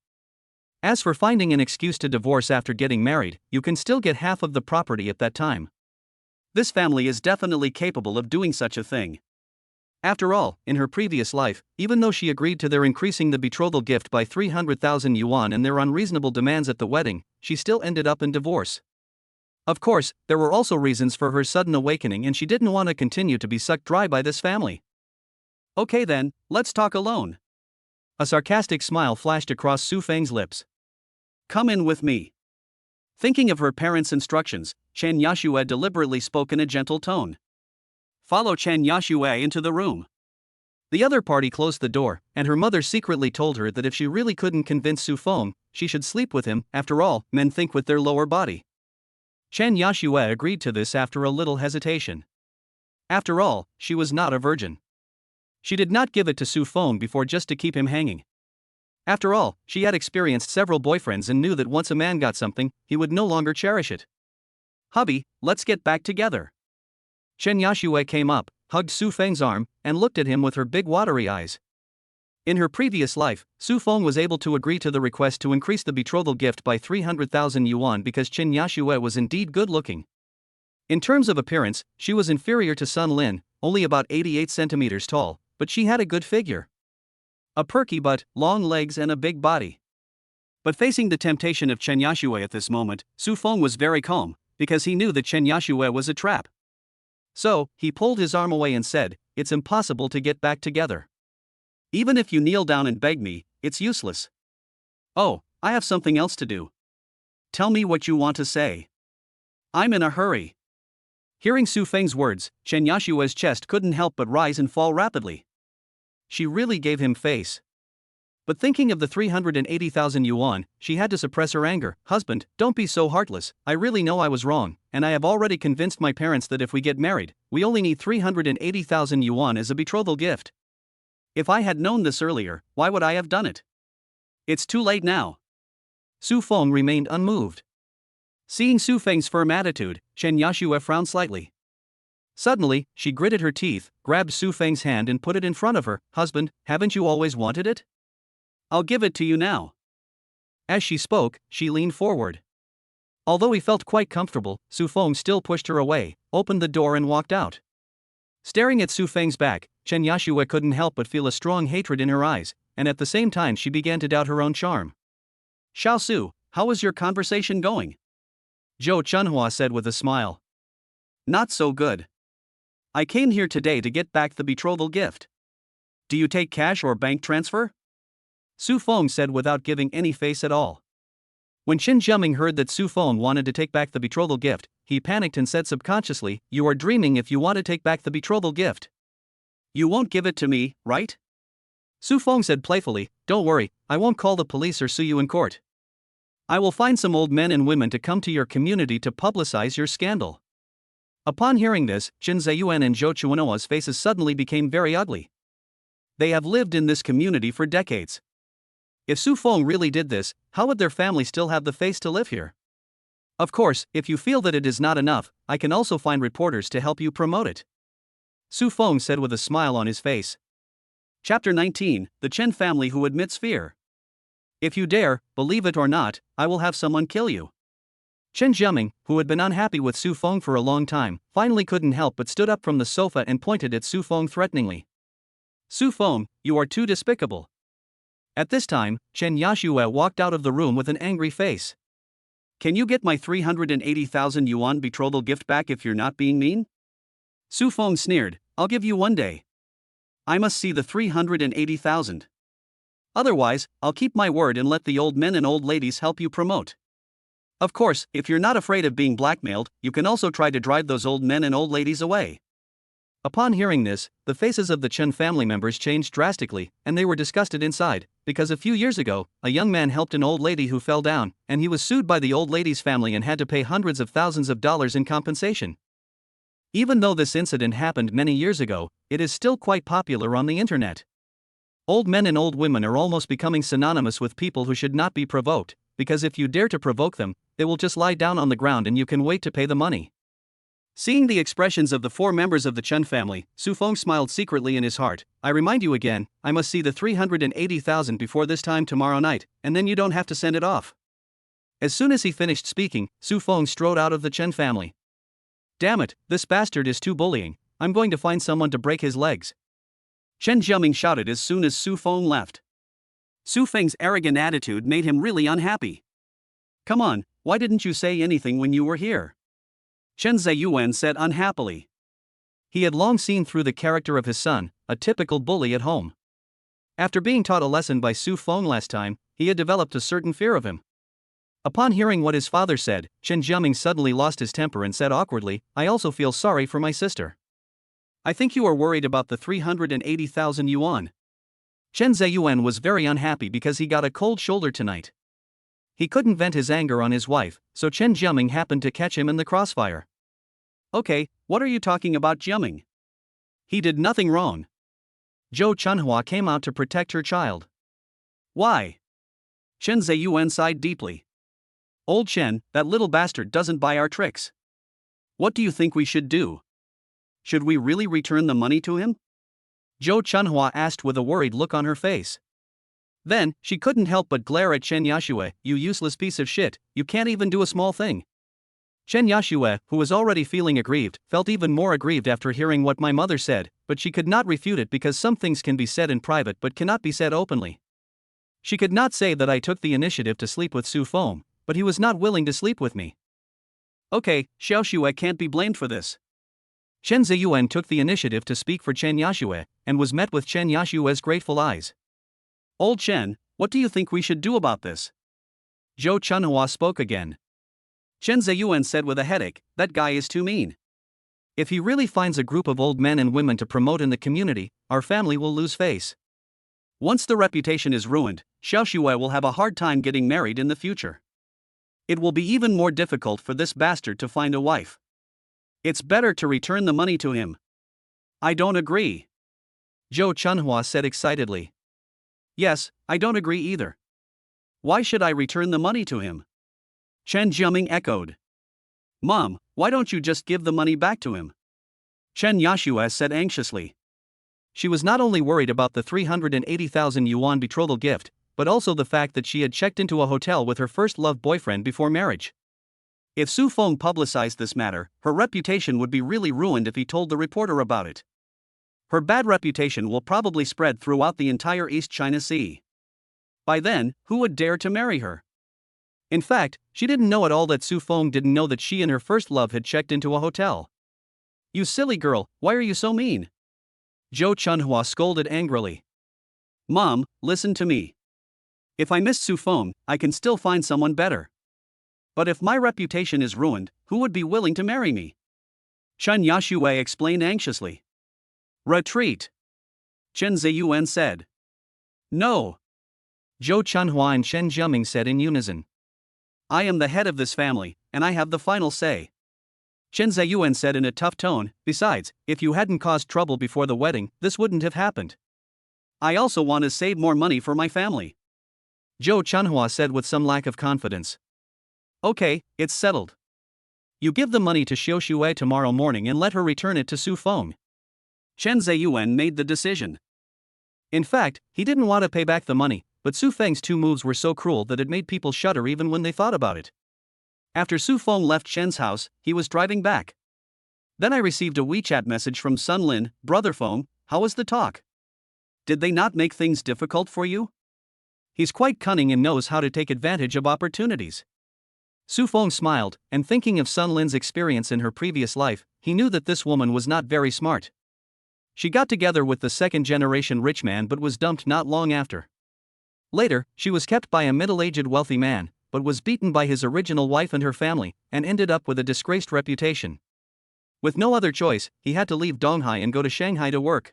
As for finding an excuse to divorce after getting married, you can still get half of the property at that time. This family is definitely capable of doing such a thing. After all, in her previous life, even though she agreed to their increasing the betrothal gift by 300,000 yuan and their unreasonable demands at the wedding, she still ended up in divorce. Of course, there were also reasons for her sudden awakening and she didn't want to continue to be sucked dry by this family. Okay then, let's talk alone. A sarcastic smile flashed across Su Feng's lips. Come in with me. Thinking of her parents' instructions, Chen Yashue deliberately spoke in a gentle tone. Follow Chen Yashue into the room. The other party closed the door, and her mother secretly told her that if she really couldn't convince Su Feng, she should sleep with him. After all, men think with their lower body. Chen Yashue agreed to this after a little hesitation. After all, she was not a virgin. She did not give it to Su Feng before just to keep him hanging. After all, she had experienced several boyfriends and knew that once a man got something, he would no longer cherish it. Hubby, let's get back together. Chen Yashue came up, hugged Su Feng's arm, and looked at him with her big watery eyes. In her previous life, Su Feng was able to agree to the request to increase the betrothal gift by 300,000 yuan because Chen Yashue was indeed good looking. In terms of appearance, she was inferior to Sun Lin, only about 88 centimeters tall, but she had a good figure. A perky butt, long legs and a big body. But facing the temptation of Chen Yashue at this moment, Su Feng was very calm, because he knew that Chen Yashue was a trap. So, he pulled his arm away and said, "It's impossible to get back together. Even if you kneel down and beg me, it's useless. Oh, I have something else to do. Tell me what you want to say. I'm in a hurry." Hearing Su Feng's words, Chen Yashue's chest couldn't help but rise and fall rapidly. She really gave him face. But thinking of the 380,000 yuan, she had to suppress her anger. "Husband, don't be so heartless. I really know I was wrong, and I have already convinced my parents that if we get married, we only need 380,000 yuan as a betrothal gift. If I had known this earlier, why would I have done it? It's too late now." Su Feng remained unmoved. Seeing Su Feng's firm attitude, Chen Yashue frowned slightly. Suddenly, she gritted her teeth, grabbed Su Feng's hand and put it in front of her. "Husband, haven't you always wanted it? I'll give it to you now." As she spoke, she leaned forward. Although he felt quite comfortable, Su Feng still pushed her away, opened the door and walked out. Staring at Su Feng's back, Chen Yashue couldn't help but feel a strong hatred in her eyes, and at the same time she began to doubt her own charm. "Xiao Su, how is your conversation going?" Zhou Chunhua said with a smile. "Not so good. I came here today to get back the betrothal gift. Do you take cash or bank transfer?" Su Feng said without giving any face at all. When Qin Jiaming heard that Su Feng wanted to take back the betrothal gift, he panicked and said subconsciously, "You are dreaming if you want to take back the betrothal gift. You won't give it to me, right?" Su Feng said playfully, "Don't worry, I won't call the police or sue you in court. I will find some old men and women to come to your community to publicize your scandal." Upon hearing this, Qin Ziyuan and Zhou Chuanoa's faces suddenly became very ugly. They have lived in this community for decades. If Su Feng really did this, how would their family still have the face to live here? Of course, if you feel that it is not enough, I can also find reporters to help you promote it. Su Feng said with a smile on his face. Chapter 19, The Chen Family Who Admits Fear. "If you dare, believe it or not, I will have someone kill you." Chen Jiaming, who had been unhappy with Su Feng for a long time, finally couldn't help but stood up from the sofa and pointed at Su Feng threateningly. "Su Feng, you are too despicable." At this time, Chen Yashue walked out of the room with an angry face. "Can you get my 380,000 yuan betrothal gift back if you're not being mean?" Su Feng sneered, "I'll give you one day. I must see the 380,000. Otherwise, I'll keep my word and let the old men and old ladies help you promote. Of course, if you're not afraid of being blackmailed, you can also try to drive those old men and old ladies away." Upon hearing this, the faces of the Chen family members changed drastically, and they were disgusted inside, because a few years ago, a young man helped an old lady who fell down, and he was sued by the old lady's family and had to pay hundreds of thousands of dollars in compensation. Even though this incident happened many years ago, it is still quite popular on the internet. Old men and old women are almost becoming synonymous with people who should not be provoked, because if you dare to provoke them, they will just lie down on the ground and you can wait to pay the money. Seeing the expressions of the four members of the Chen family, Su Feng smiled secretly in his heart. "I remind you again, I must see the 380,000 before this time tomorrow night, and then you don't have to send it off." As soon as he finished speaking, Su Feng strode out of the Chen family. "Damn it, this bastard is too bullying. I'm going to find someone to break his legs." Chen Jiaming shouted as soon as Su Feng left. Su Feng's arrogant attitude made him really unhappy. "Come on, why didn't you say anything when you were here?" Chen Ziyuan said unhappily. He had long seen through the character of his son, a typical bully at home. After being taught a lesson by Su Feng last time, he had developed a certain fear of him. Upon hearing what his father said, Chen Jiaming suddenly lost his temper and said awkwardly, "I also feel sorry for my sister. I think you are worried about the 380,000 yuan." Chen Ziyuan was very unhappy because he got a cold shoulder tonight. He couldn't vent his anger on his wife, so Chen Jiaming happened to catch him in the crossfire. "Okay, what are you talking about, Jiaming? He did nothing wrong." Zhou Chunhua came out to protect her child. "Why?" Chen Ziyuan sighed deeply. "Old Chen, that little bastard doesn't buy our tricks. What do you think we should do? Should we really return the money to him?" Zhou Chunhua asked with a worried look on her face. Then, she couldn't help but glare at Chen Yashue. "You useless piece of shit, you can't even do a small thing." Chen Yashue, who was already feeling aggrieved, felt even more aggrieved after hearing what my mother said, but she could not refute it because some things can be said in private but cannot be said openly. She could not say that I took the initiative to sleep with Su Feng, but he was not willing to sleep with me. Okay, Xiao Xue can't be blamed for this. Chen Ziyuan took the initiative to speak for Chen Yashue, and was met with Chen Yashue's grateful eyes. Old Chen, what do you think we should do about this? Zhou Chunhua spoke again. Chen Ziyuan said with a headache, that guy is too mean. If he really finds a group of old men and women to promote in the community, our family will lose face. Once the reputation is ruined, Xiao Xue will have a hard time getting married in the future. It will be even more difficult for this bastard to find a wife. It's better to return the money to him. I don't agree. Zhou Chunhua said excitedly. Yes, I don't agree either. Why should I return the money to him? Chen Jiaming echoed. Mom, why don't you just give the money back to him? Chen Yashue said anxiously. She was not only worried about the 380,000 yuan betrothal gift, but also the fact that she had checked into a hotel with her first love boyfriend before marriage. If Su Feng publicized this matter, her reputation would be really ruined if he told the reporter about it. Her bad reputation will probably spread throughout the entire East China Sea. By then, who would dare to marry her? In fact, she didn't know at all that Su Feng didn't know that she and her first love had checked into a hotel. You silly girl, why are you so mean? Zhou Chunhua scolded angrily. Mom, listen to me. If I miss Su Feng, I can still find someone better. But if my reputation is ruined, who would be willing to marry me? Chen Yashue explained anxiously. Retreat. Chen Ziyuan said. No. Zhou Chunhua and Chen Jiaming said in unison. I am the head of this family, and I have the final say. Chen Ziyuan said in a tough tone, besides, if you hadn't caused trouble before the wedding, this wouldn't have happened. I also want to save more money for my family. Zhou Chunhua said with some lack of confidence. Okay, it's settled. You give the money to Xiao Xue tomorrow morning and let her return it to Su Feng. Chen Ziyuan made the decision. In fact, he didn't want to pay back the money, but Su Feng's two moves were so cruel that it made people shudder even when they thought about it. After Su Feng left Chen's house, he was driving back. Then I received a WeChat message from Sun Lin, Brother Feng, how was the talk? Did they not make things difficult for you? He's quite cunning and knows how to take advantage of opportunities. Su Feng smiled, and thinking of Sun Lin's experience in her previous life, he knew that this woman was not very smart. She got together with the second-generation rich man but was dumped not long after. Later, she was kept by a middle-aged wealthy man, but was beaten by his original wife and her family, and ended up with a disgraced reputation. With no other choice, he had to leave Donghai and go to Shanghai to work.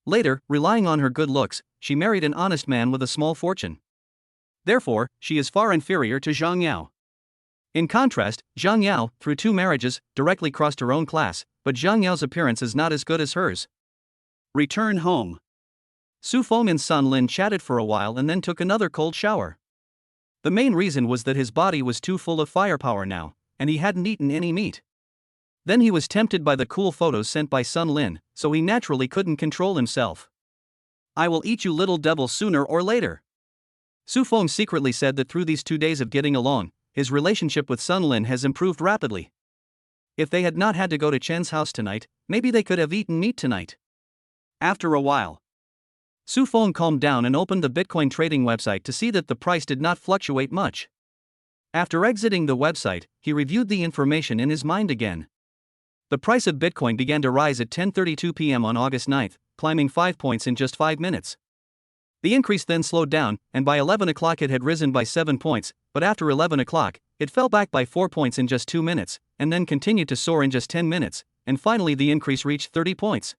Later, relying on her good looks, she married an honest man with a small fortune. Therefore, she is far inferior to Zhang Yao. In contrast, Zhang Yao, through 2 marriages, directly crossed her own class, but Zhang Yao's appearance is not as good as hers. Return home. Su Feng and Sun Lin chatted for a while and then took another cold shower. The main reason was that his body was too full of firepower now, and he hadn't eaten any meat. Then he was tempted by the cool photos sent by Sun Lin, so he naturally couldn't control himself. I will eat you little devil sooner or later. Su Feng secretly said that through these 2 days of getting along, his relationship with Sun Lin has improved rapidly. If they had not had to go to Chen's house tonight, maybe they could have eaten meat tonight. After a while, Su Feng calmed down and opened the Bitcoin trading website to see that the price did not fluctuate much. After exiting the website, he reviewed the information in his mind again. The price of Bitcoin began to rise at 10:32 p.m. on August 9, climbing 5 points in just 5 minutes. The increase then slowed down, and by 11 o'clock it had risen by 7 points, but after 11 o'clock, it fell back by 4 points in just 2 minutes, and then continued to soar in just 10 minutes, and finally the increase reached 30 points.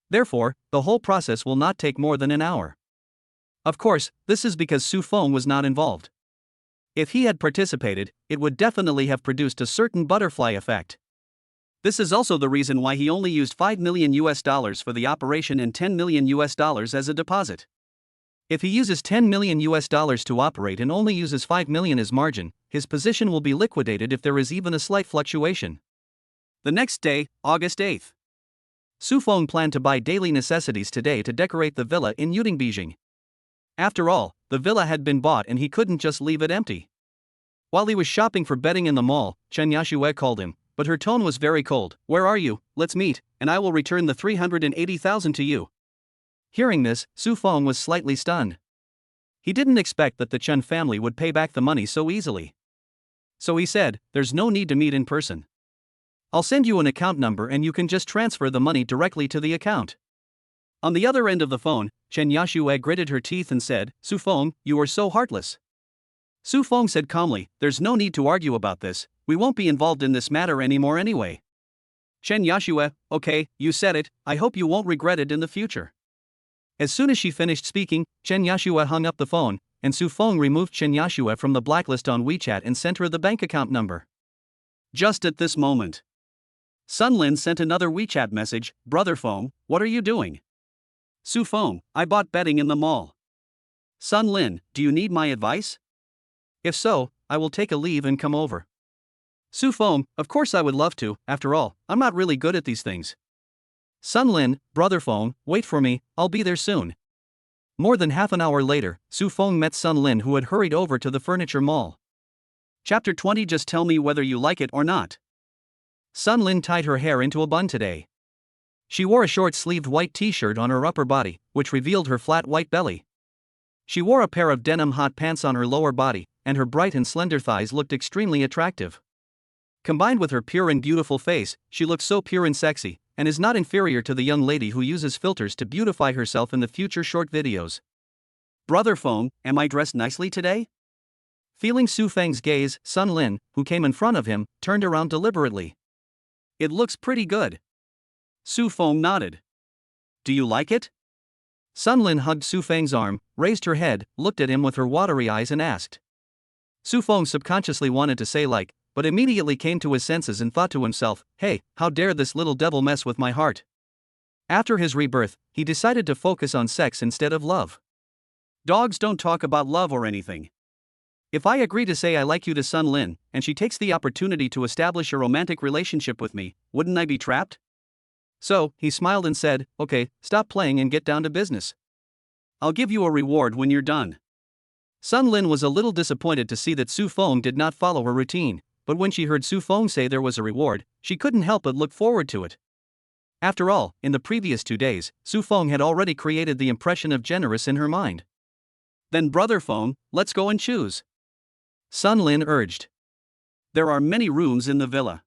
Therefore, the whole process will not take more than an hour. Of course, this is because Su Feng was not involved. If he had participated, it would definitely have produced a certain butterfly effect. This is also the reason why he only used $5 million for the operation and $10 million as a deposit. If he uses $10 million to operate and only uses $5 million as margin, his position will be liquidated if there is even a slight fluctuation. The next day, August 8th. Su Feng planned to buy daily necessities today to decorate the villa in Yuding, Beijing. After all, the villa had been bought and he couldn't just leave it empty. While he was shopping for bedding in the mall, Chen Yashue called him, but her tone was very cold. "Where are you? Let's meet, and I will return the 380,000 to you." Hearing this, Su Feng was slightly stunned. He didn't expect that the Chen family would pay back the money so easily. So he said, "There's no need to meet in person. I'll send you an account number and you can just transfer the money directly to the account." On the other end of the phone, Chen Yashue gritted her teeth and said, "Su Feng, you are so heartless." Su Feng said calmly, "There's no need to argue about this, we won't be involved in this matter anymore anyway." Chen Yashue, "Okay, you said it, I hope you won't regret it in the future." As soon as she finished speaking, Chen Yashue hung up the phone, and Su Feng removed Chen Yashue from the blacklist on WeChat and sent her the bank account number. Just at this moment, Sun Lin sent another WeChat message, "Brother Feng, what are you doing?" Su Feng, "I bought bedding in the mall." Sun Lin, "Do you need my advice? If so, I will take a leave and come over." Su Feng, "Of course I would love to, after all, I'm not really good at these things." Sun Lin, "Brother Feng, wait for me, I'll be there soon." More than half an hour later, Su Feng met Sun Lin, who had hurried over to the furniture mall. Chapter 20. Just tell me whether you like it or not. Sun Lin tied her hair into a bun today. She wore a short-sleeved white t-shirt on her upper body, which revealed her flat white belly. She wore a pair of denim hot pants on her lower body, and her bright and slender thighs looked extremely attractive. Combined with her pure and beautiful face, she looks so pure and sexy, and is not inferior to the young lady who uses filters to beautify herself in the future short videos. "Brother Feng, am I dressed nicely today?" Feeling Su Feng's gaze, Sun Lin, who came in front of him, turned around deliberately. "It looks pretty good." Su Feng nodded. "Do you like it?" Sun Lin hugged Su Feng's arm, raised her head, looked at him with her watery eyes and asked. Su Feng subconsciously wanted to say like, but immediately came to his senses and thought to himself, "Hey, how dare this little devil mess with my heart?" After his rebirth, he decided to focus on sex instead of love. Dogs don't talk about love or anything. If I agree to say I like you to Sun Lin, and she takes the opportunity to establish a romantic relationship with me, wouldn't I be trapped? So, he smiled and said, "Okay, stop playing and get down to business. I'll give you a reward when you're done." Sun Lin was a little disappointed to see that Su Feng did not follow her routine, but when she heard Su Feng say there was a reward, she couldn't help but look forward to it. After all, in the previous 2 days, Su Feng had already created the impression of generous in her mind. "Then Brother Feng, let's go and choose," Sun Lin urged. "There are many rooms in the villa.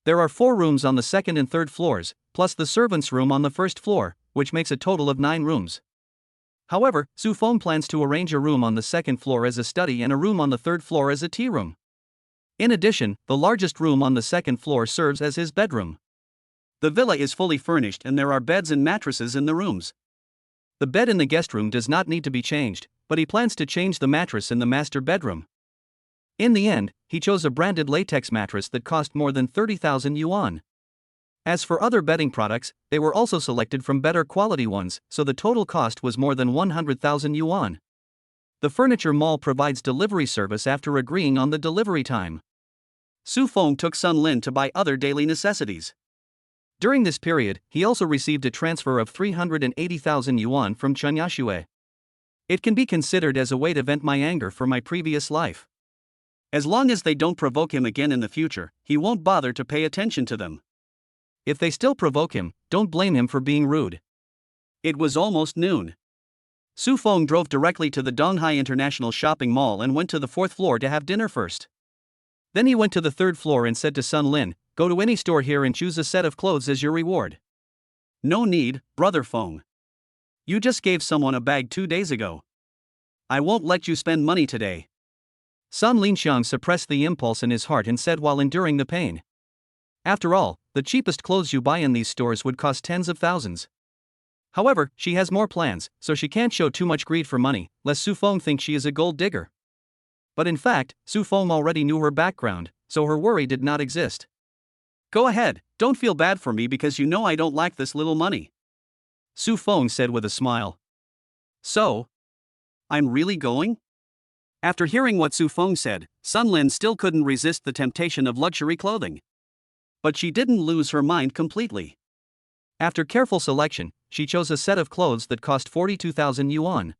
There are 4 rooms on the second and third floors, plus the servants' room on the first floor, which makes a total of 9 rooms. However, Su Feng plans to arrange a room on the second floor as a study and a room on the third floor as a tea room. In addition, the largest room on the second floor serves as his bedroom. The villa is fully furnished and there are beds and mattresses in the rooms. The bed in the guest room does not need to be changed, but he plans to change the mattress in the master bedroom. In the end, he chose a branded latex mattress that cost more than 30,000 yuan. As for other bedding products, they were also selected from better quality ones, so the total cost was more than 100,000 yuan. The furniture mall provides delivery service after agreeing on the delivery time. Su Feng took Sun Lin to buy other daily necessities. During this period, he also received a transfer of 380,000 yuan from Chen Yashue. It can be considered as a way to vent my anger for my previous life. As long as they don't provoke him again in the future, he won't bother to pay attention to them. If they still provoke him, don't blame him for being rude. It was almost noon. Su Feng drove directly to the Donghai International Shopping Mall and went to the 4th floor to have dinner first. Then he went to the 3rd floor and said to Sun Lin, "Go to any store here and choose a set of clothes as your reward." "No need, Brother Feng. You just gave someone a bag 2 days ago. I won't let you spend money today." Sun Linxiang suppressed the impulse in his heart and said while enduring the pain. After all, the cheapest clothes you buy in these stores would cost tens of thousands. However, she has more plans, so she can't show too much greed for money, lest Su Feng think she is a gold digger. But in fact, Su Feng already knew her background, so her worry did not exist. "Go ahead, don't feel bad for me because you know I don't like this little money," Su Feng said with a smile. "So? I'm really going?" After hearing what Su Feng said, Sun Lin still couldn't resist the temptation of luxury clothing. But she didn't lose her mind completely. After careful selection, she chose a set of clothes that cost 42,000 yuan.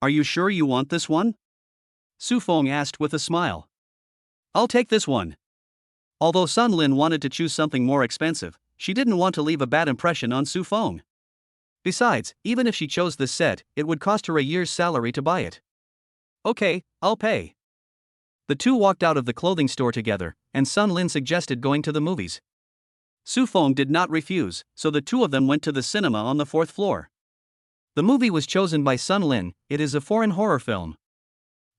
"Are you sure you want this one?" Su Feng asked with a smile. I'll take this one. Although Sun Lin wanted to choose something more expensive, she didn't want to leave a bad impression on Su Feng. Besides, even if she chose this set, it would cost her a year's salary to buy it. Okay, I'll pay. The two walked out of the clothing store together, and Sun Lin suggested going to the movies. Su Feng did not refuse, so the two of them went to the cinema on the fourth floor. The movie was chosen by Sun Lin. It is a foreign horror film.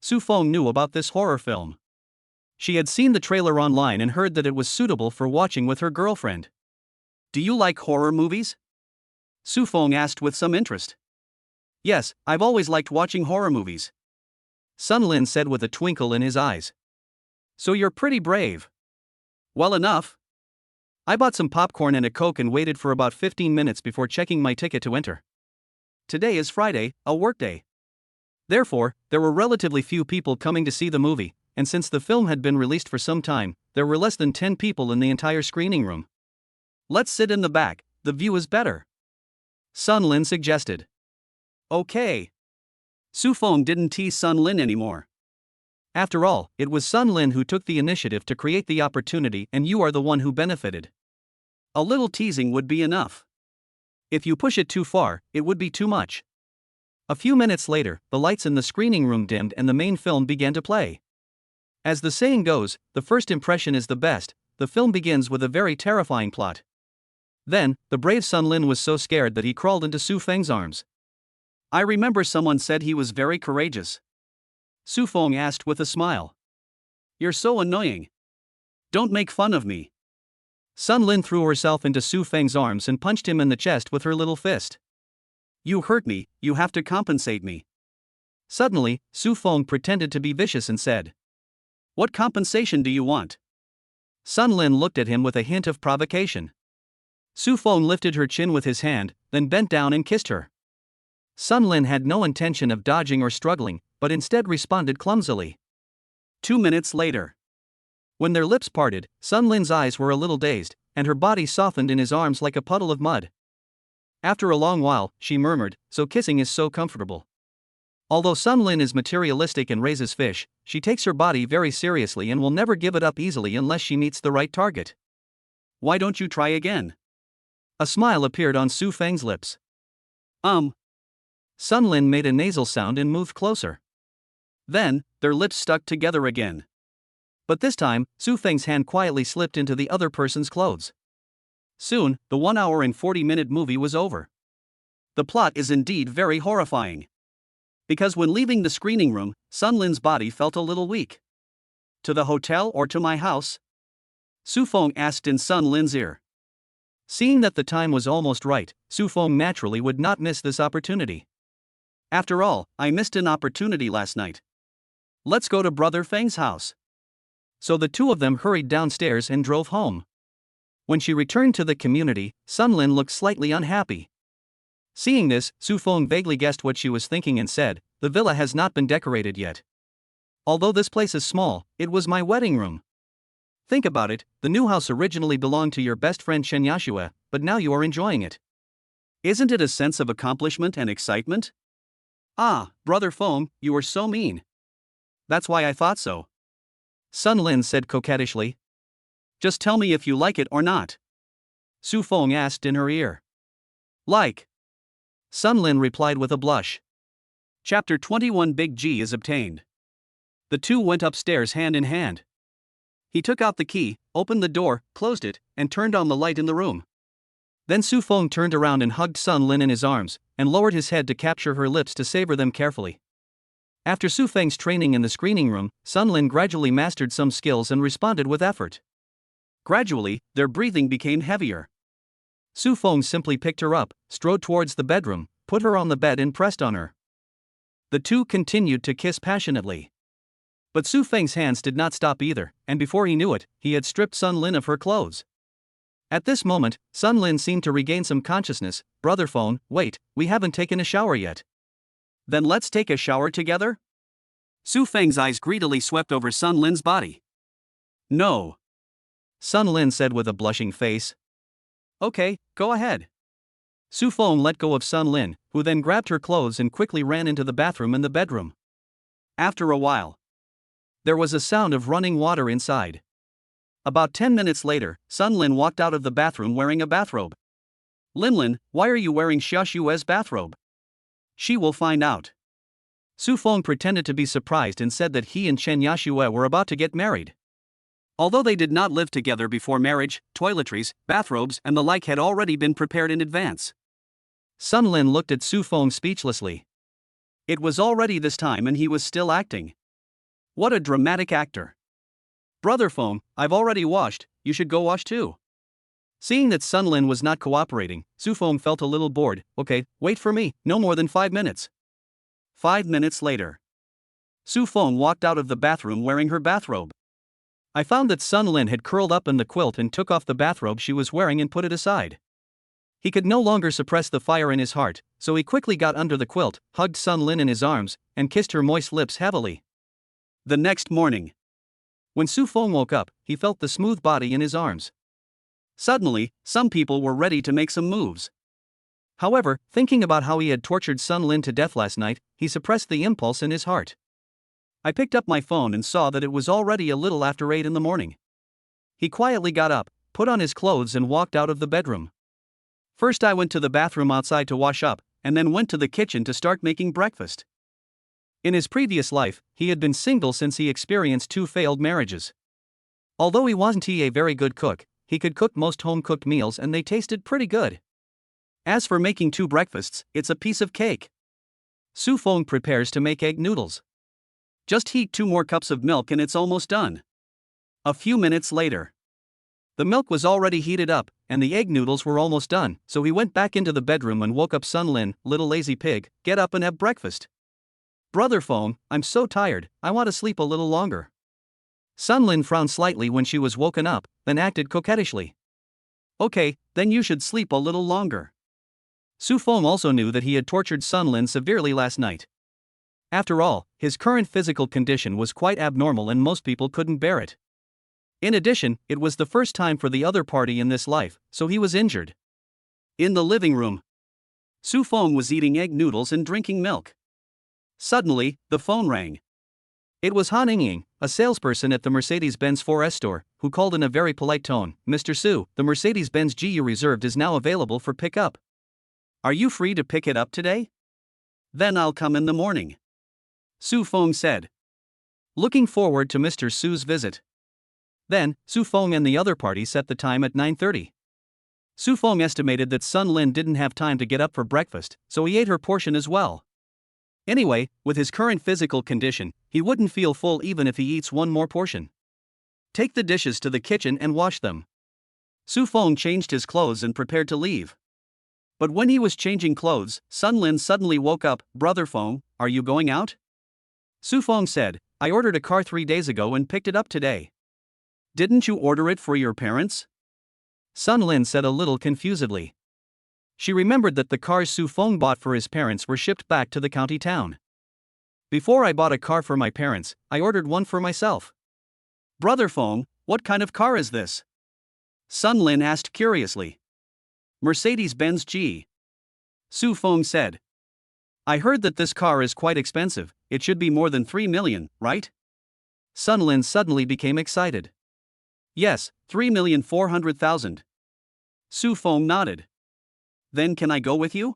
Su Feng knew about this horror film. She had seen the trailer online and heard that it was suitable for watching with her girlfriend. Do you like horror movies? Su Feng asked with some interest. Yes, I've always liked watching horror movies. Sun Lin said with a twinkle in his eyes. So you're pretty brave. Well enough. I bought some popcorn and a Coke and waited for about 15 minutes before checking my ticket to enter. Today is Friday, a workday. Therefore, there were relatively few people coming to see the movie, and since the film had been released for some time, there were less than 10 people in the entire screening room. Let's sit in the back, the view is better. Sun Lin suggested. Okay. Su Feng didn't tease Sun Lin anymore. After all, it was Sun Lin who took the initiative to create the opportunity, and you are the one who benefited. A little teasing would be enough. If you push it too far, it would be too much. A few minutes later, the lights in the screening room dimmed and the main film began to play. As the saying goes, the first impression is the best. The film begins with a very terrifying plot. Then, the brave Sun Lin was so scared that he crawled into Su Feng's arms. I remember someone said he was very courageous. Su Feng asked with a smile. You're so annoying. Don't make fun of me. Sun Lin threw herself into Su Feng's arms and punched him in the chest with her little fist. You hurt me, you have to compensate me. Suddenly, Su Feng pretended to be vicious and said. What compensation do you want? Sun Lin looked at him with a hint of provocation. Su Feng lifted her chin with his hand, then bent down and kissed her. Sun Lin had no intention of dodging or struggling, but instead responded clumsily. 2 minutes later. When their lips parted, Sun Lin's eyes were a little dazed, and her body softened in his arms like a puddle of mud. After a long while, she murmured, so kissing is so comfortable. Although Sun Lin is materialistic and raises fish, she takes her body very seriously and will never give it up easily unless she meets the right target. Why don't you try again? A smile appeared on Su Feng's lips. Sun Lin made a nasal sound and moved closer. Then, their lips stuck together again. But this time, Su Feng's hand quietly slipped into the other person's clothes. Soon, the 1 hour and 40-minute movie was over. The plot is indeed very horrifying. Because when leaving the screening room, Sun Lin's body felt a little weak. To the hotel or to my house? Su Feng asked in Sun Lin's ear. Seeing that the time was almost right, Su Feng naturally would not miss this opportunity. After all, I missed an opportunity last night. Let's go to Brother Feng's house. So the two of them hurried downstairs and drove home. When she returned to the community, Sun Lin looked slightly unhappy. Seeing this, Su Feng vaguely guessed what she was thinking and said, the villa has not been decorated yet. Although this place is small, it was my wedding room. Think about it, the new house originally belonged to your best friend Chen Yashue, but now you are enjoying it. Isn't it a sense of accomplishment and excitement? Ah, Brother Feng, you are so mean. That's why I thought so. Sun Lin said coquettishly. Just tell me if you like it or not. Su Feng asked in her ear. Like. Sun Lin replied with a blush. Chapter 21 Big G is obtained. The two went upstairs hand in hand. He took out the key, opened the door, closed it, and turned on the light in the room. Then Su Feng turned around and hugged Sun Lin in his arms, and lowered his head to capture her lips to savor them carefully. After Su Feng's training in the screening room, Sun Lin gradually mastered some skills and responded with effort. Gradually, their breathing became heavier. Su Feng simply picked her up, strode towards the bedroom, put her on the bed and pressed on her. The two continued to kiss passionately. But Su Feng's hands did not stop either, and before he knew it, he had stripped Sun Lin of her clothes. At this moment, Sun Lin seemed to regain some consciousness. Brother Feng, wait, we haven't taken a shower yet. Then let's take a shower together? Su Feng's eyes greedily swept over Sun Lin's body. No. Sun Lin said with a blushing face. Okay, go ahead. Su Feng let go of Sun Lin, who then grabbed her clothes and quickly ran into the bathroom and the bedroom. After a while. There was a sound of running water inside. About 10 minutes later, Sun Lin walked out of the bathroom wearing a bathrobe. Lin, why are you wearing Xia Xue's bathrobe? She will find out. Su Feng pretended to be surprised and said that he and Chen Yashue were about to get married. Although they did not live together before marriage, toiletries, bathrobes, and the like had already been prepared in advance. Sun Lin looked at Su Feng speechlessly. It was already this time and he was still acting. What a dramatic actor. Brother Feng, I've already washed, you should go wash too. Seeing that Sun Lin was not cooperating, Su Feng felt a little bored. Okay, wait for me, no more than 5 minutes. 5 minutes later. Su Feng walked out of the bathroom wearing her bathrobe. I found that Sun Lin had curled up in the quilt and took off the bathrobe she was wearing and put it aside. He could no longer suppress the fire in his heart, so he quickly got under the quilt, hugged Sun Lin in his arms, and kissed her moist lips heavily. The next morning. When Su Feng woke up, he felt the smooth body in his arms. Suddenly, some people were ready to make some moves. However, thinking about how he had tortured Sun Lin to death last night, he suppressed the impulse in his heart. I picked up my phone and saw that it was already a little after 8 in the morning. He quietly got up, put on his clothes and walked out of the bedroom. First I went to the bathroom outside to wash up, and then went to the kitchen to start making breakfast. In his previous life, he had been single since he experienced 2 failed marriages. Although he wasn't a very good cook, he could cook most home-cooked meals and they tasted pretty good. As for making 2 breakfasts, it's a piece of cake. Su Feng prepares to make egg noodles. Just heat 2 more cups of milk and it's almost done. A few minutes later. The milk was already heated up, and the egg noodles were almost done, so he went back into the bedroom and woke up Sun Lin. Little lazy pig, get up and have breakfast. Brother Feng, I'm so tired, I want to sleep a little longer. Sun Lin frowned slightly when she was woken up, then acted coquettishly. Okay, then you should sleep a little longer. Su Feng also knew that he had tortured Sun Lin severely last night. After all, his current physical condition was quite abnormal and most people couldn't bear it. In addition, it was the first time for the other party in this life, so he was injured. In the living room, Su Feng was eating egg noodles and drinking milk. Suddenly, the phone rang. It was Han Ying, a salesperson at the Mercedes-Benz 4S store, who called in a very polite tone. Mr. Su, the Mercedes-Benz G you reserved is now available for pickup. Are you free to pick it up today? Then I'll come in the morning. Su Feng said. Looking forward to Mr. Su's visit. Then, Su Feng and the other party set the time at 9:30. Su Feng estimated that Sun Lin didn't have time to get up for breakfast, so he ate her portion as well. Anyway, with his current physical condition, he wouldn't feel full even if he eats 1 more portion. Take the dishes to the kitchen and wash them. Su Feng changed his clothes and prepared to leave. But when he was changing clothes, Sun Lin suddenly woke up. Brother Feng, are you going out? Su Feng said, I ordered a car 3 days ago and picked it up today. Didn't you order it for your parents? Sun Lin said a little confusedly. She remembered that the cars Su Feng bought for his parents were shipped back to the county town. Before I bought a car for my parents, I ordered one for myself. Brother Feng, what kind of car is this? Sun Lin asked curiously. Mercedes-Benz G. Su Feng said. I heard that this car is quite expensive, it should be more than 3 million, right? Sun Lin suddenly became excited. Yes, 3,400,000. Su Feng nodded. Then can I go with you?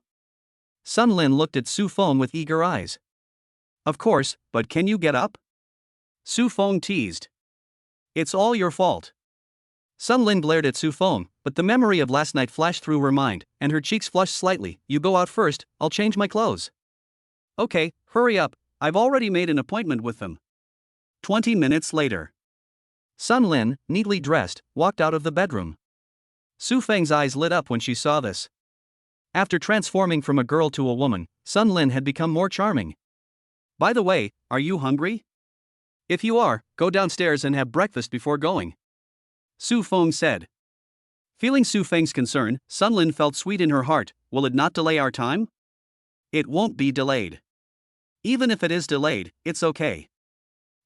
Sun Lin looked at Su Feng with eager eyes. Of course, but can you get up? Su Feng teased. It's all your fault. Sun Lin glared at Su Feng, but the memory of last night flashed through her mind, and her cheeks flushed slightly. You go out first, I'll change my clothes. Okay, hurry up, I've already made an appointment with them. 20 minutes later. Sun Lin, neatly dressed, walked out of the bedroom. Su Feng's eyes lit up when she saw this. After transforming from a girl to a woman, Sun Lin had become more charming. By the way, are you hungry? If you are, go downstairs and have breakfast before going. Su Feng said. Feeling Su Feng's concern, Sun Lin felt sweet in her heart. Will it not delay our time? It won't be delayed. Even if it is delayed, it's okay.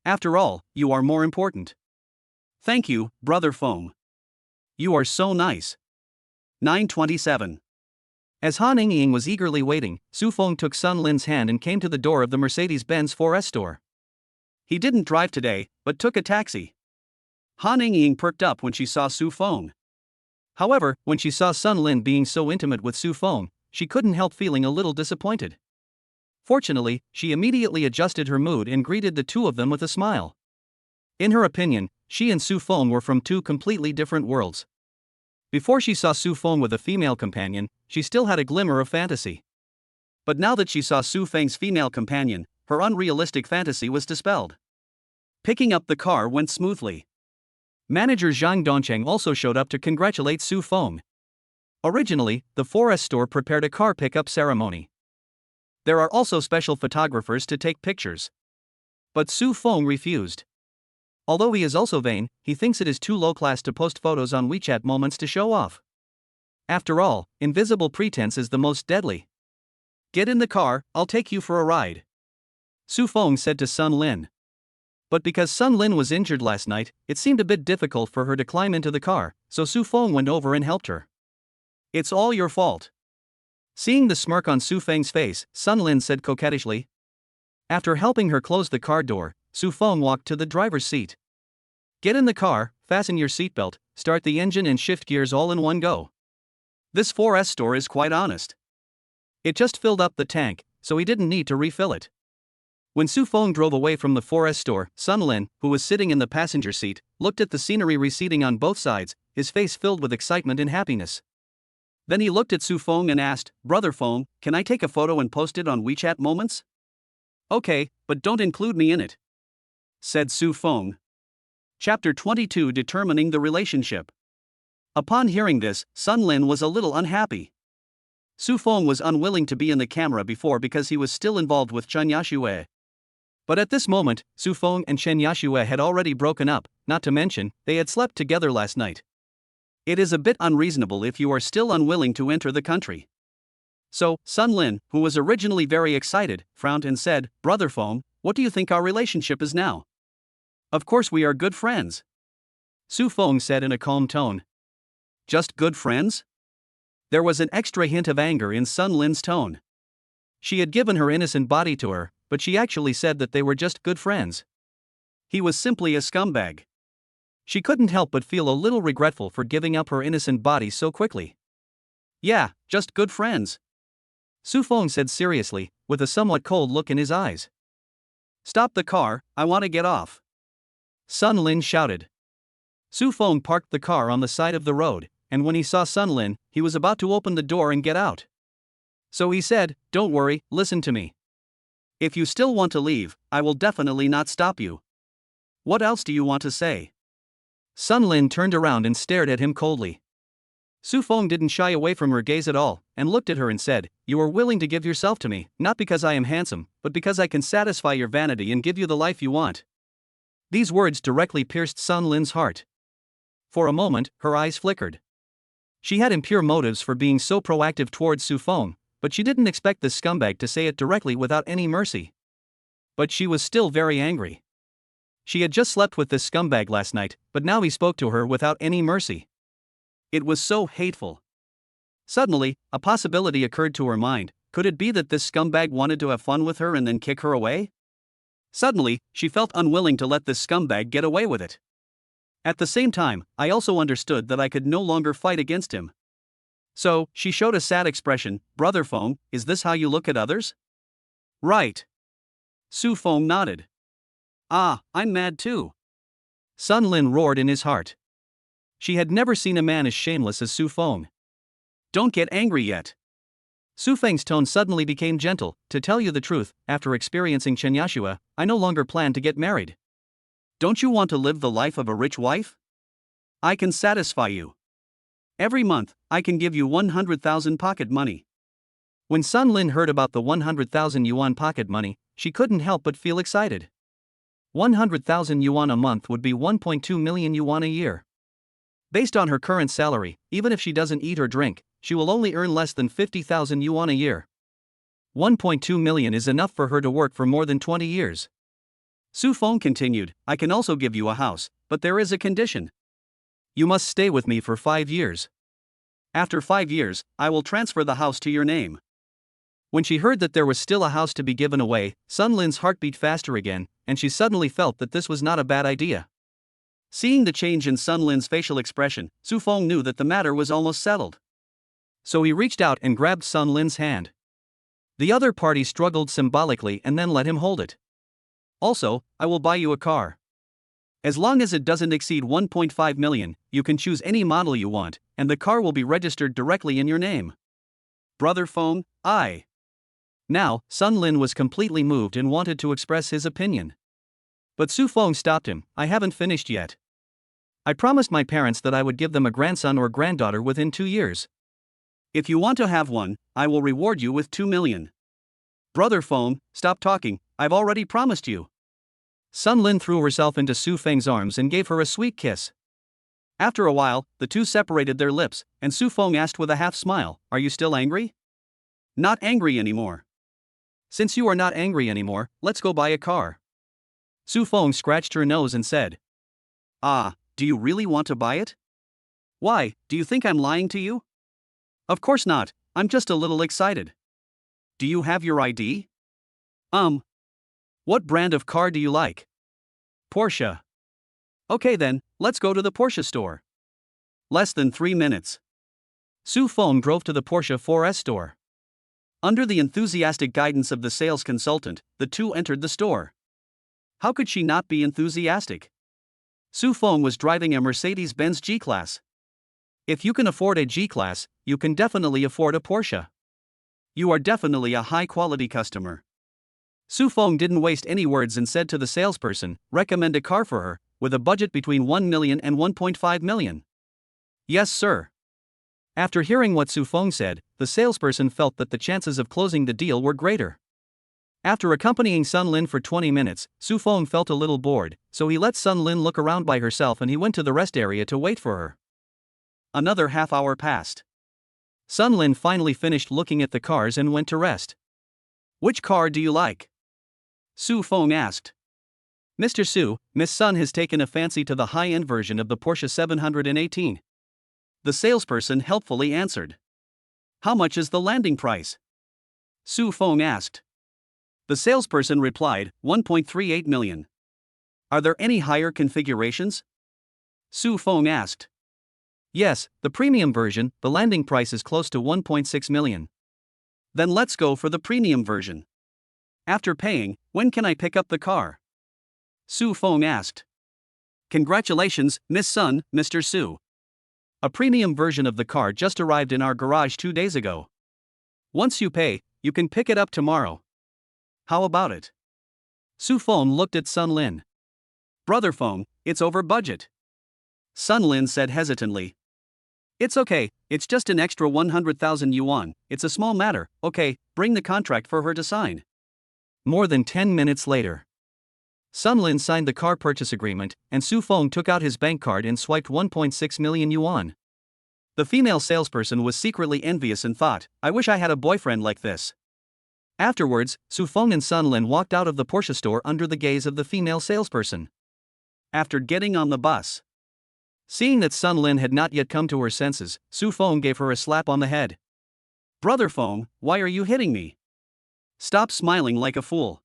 After all, you are more important. Thank you, Brother Feng. You are so nice. 9:27. As Han Ying was eagerly waiting, Su Feng took Sun Lin's hand and came to the door of the Mercedes-Benz 4S store. He didn't drive today, but took a taxi. Han Ying perked up when she saw Su Feng. However, when she saw Sun Lin being so intimate with Su Feng, she couldn't help feeling a little disappointed. Fortunately, she immediately adjusted her mood and greeted the two of them with a smile. In her opinion, she and Su Feng were from two completely different worlds. Before she saw Su Feng with a female companion, she still had a glimmer of fantasy. But now that she saw Su Feng's female companion, her unrealistic fantasy was dispelled. Picking up the car went smoothly. Manager Zhang Dongcheng also showed up to congratulate Su Feng. Originally, the 4S store prepared a car pickup ceremony. There are also special photographers to take pictures. But Su Feng refused. Although he is also vain, he thinks it is too low class to post photos on WeChat moments to show off. After all, invisible pretense is the most deadly. Get in the car, I'll take you for a ride, Su Feng said to Sun Lin. But because Sun Lin was injured last night, it seemed a bit difficult for her to climb into the car, so Su Feng went over and helped her. It's all your fault. Seeing the smirk on Su Feng's face, Sun Lin said coquettishly. After helping her close the car door, Su Feng walked to the driver's seat. Get in the car, fasten your seatbelt, start the engine and shift gears all in one go. This 4S store is quite honest. It just filled up the tank, so he didn't need to refill it. When Su Feng drove away from the 4S store, Sun Lin, who was sitting in the passenger seat, looked at the scenery receding on both sides, his face filled with excitement and happiness. Then he looked at Su Feng and asked, Brother Feng, can I take a photo and post it on WeChat moments? Okay, but don't include me in it, said Su Feng. Chapter 22 Determining the Relationship. Upon hearing this, Sun Lin was a little unhappy. Su Feng was unwilling to be in the camera before because he was still involved with Chen Yashue. But at this moment, Su Feng and Chen Yashue had already broken up, not to mention, they had slept together last night. It is a bit unreasonable if you are still unwilling to enter the country. So, Sun Lin, who was originally very excited, frowned and said, Brother Feng, what do you think our relationship is now? Of course we are good friends, Su Feng said in a calm tone. Just good friends? There was an extra hint of anger in Sun Lin's tone. She had given her innocent body to her, but she actually said that they were just good friends. He was simply a scumbag. She couldn't help but feel a little regretful for giving up her innocent body so quickly. Yeah, just good friends, Su Feng said seriously, with a somewhat cold look in his eyes. Stop the car, I want to get off, Sun Lin shouted. Su Feng parked the car on the side of the road, and when he saw Sun Lin, he was about to open the door and get out. So he said, Don't worry, listen to me. If you still want to leave, I will definitely not stop you. What else do you want to say? Sun Lin turned around and stared at him coldly. Su Feng didn't shy away from her gaze at all, and looked at her and said, You are willing to give yourself to me, not because I am handsome, but because I can satisfy your vanity and give you the life you want. These words directly pierced Sun Lin's heart. For a moment, her eyes flickered. She had impure motives for being so proactive towards Su Feng, but she didn't expect this scumbag to say it directly without any mercy. But she was still very angry. She had just slept with this scumbag last night, but now he spoke to her without any mercy. It was so hateful. Suddenly, a possibility occurred to her mind. Could it be that this scumbag wanted to have fun with her and then kick her away? Suddenly, she felt unwilling to let this scumbag get away with it. At the same time, I also understood that I could no longer fight against him. So, she showed a sad expression. Brother Feng, is this how you look at others? Right. Su Feng nodded. Ah, I'm mad too, Sun Lin roared in his heart. She had never seen a man as shameless as Su Feng. Don't get angry yet. Su Feng's tone suddenly became gentle. To tell you the truth, after experiencing Chen Yashua, I no longer plan to get married. Don't you want to live the life of a rich wife? I can satisfy you. Every month, I can give you 100,000 pocket money. When Sun Lin heard about the 100,000 yuan pocket money, she couldn't help but feel excited. 100,000 yuan a month would be 1.2 million yuan a year. Based on her current salary, even if she doesn't eat or drink, she will only earn less than 50,000 yuan a year. 1.2 million is enough for her to work for more than 20 years. Su Feng continued, I can also give you a house, but there is a condition. You must stay with me for 5 years. After 5 years, I will transfer the house to your name. When she heard that there was still a house to be given away, Sun Lin's heart beat faster again, and she suddenly felt that this was not a bad idea. Seeing the change in Sun Lin's facial expression, Su Feng knew that the matter was almost settled. So he reached out and grabbed Sun Lin's hand. The other party struggled symbolically and then let him hold it. Also, I will buy you a car. As long as it doesn't exceed 1.5 million, you can choose any model you want, and the car will be registered directly in your name. Brother Feng, I. Now, Sun Lin was completely moved and wanted to express his opinion. But Su Feng stopped him. I haven't finished yet. I promised my parents that I would give them a grandson or granddaughter within 2 years. If you want to have one, I will reward you with 2 million. Brother Feng, stop talking, I've already promised you. Sun Lin threw herself into Su Feng's arms and gave her a sweet kiss. After a while, the two separated their lips, and Su Feng asked with a half smile, "Are you still angry?" "Not angry anymore." "Since you are not angry anymore, let's go buy a car." Su Feng scratched her nose and said, "Ah, do you really want to buy it?" "Why, do you think I'm lying to you?" "Of course not, I'm just a little excited." "Do you have your ID?" What brand of car do you like?" "Porsche." "Okay then, let's go to the Porsche store." Less than 3 minutes. Su Feng drove to the Porsche 4S store. Under the enthusiastic guidance of the sales consultant, the two entered the store. How could she not be enthusiastic? Su Feng was driving a Mercedes-Benz G-Class. If you can afford a G-Class, you can definitely afford a Porsche. You are definitely a high-quality customer. Su Feng didn't waste any words and said to the salesperson, "Recommend a car for her, with a budget between 1 million and 1.5 million. "Yes, sir." After hearing what Su Feng said, the salesperson felt that the chances of closing the deal were greater. After accompanying Sun Lin for 20 minutes, Su Feng felt a little bored, so he let Sun Lin look around by herself and he went to the rest area to wait for her. Another half hour passed. Sun Lin finally finished looking at the cars and went to rest. "Which car do you like?" Su Feng asked. "Mr. Su, Miss Sun has taken a fancy to the high-end version of the Porsche 718. The salesperson helpfully answered. "How much is the landing price?" Su Feng asked. The salesperson replied, 1.38 million. "Are there any higher configurations?" Su Feng asked. "Yes, the premium version, the landing price is close to 1.6 million. "Then let's go for the premium version. After paying, when can I pick up the car?" Su Feng asked. "Congratulations, Miss Sun, Mr. Su. A premium version of the car just arrived in our garage 2 days ago. Once you pay, you can pick it up tomorrow. How about it?" Su Feng looked at Sun Lin. "Brother Feng, it's over budget." Sun Lin said hesitantly. "It's okay, it's just an extra 100,000 yuan, it's a small matter, okay, bring the contract for her to sign." More than 10 minutes later. Sun Lin signed the car purchase agreement, and Su Feng took out his bank card and swiped 1.6 million yuan. The female salesperson was secretly envious and thought, "I wish I had a boyfriend like this." Afterwards, Su Feng and Sun Lin walked out of the Porsche store under the gaze of the female salesperson. After getting on the bus. Seeing that Sun Lin had not yet come to her senses, Su Feng gave her a slap on the head. "Brother Feng, why are you hitting me? Stop smiling like a fool.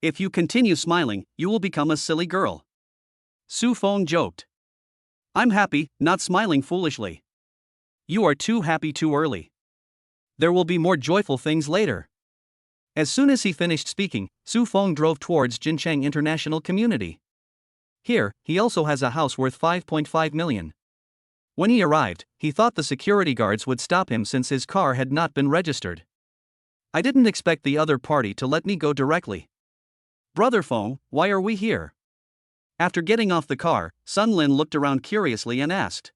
If you continue smiling, you will become a silly girl." Su Feng joked. "I'm happy, not smiling foolishly. You are too happy too early. There will be more joyful things later." As soon as he finished speaking, Su Feng drove towards Jincheng International Community. Here, he also has a house worth 5.5 million. When he arrived, he thought the security guards would stop him since his car had not been registered. "I didn't expect the other party to let me go directly." "Brother Feng, why are we here?" After getting off the car, Sun Lin looked around curiously and asked.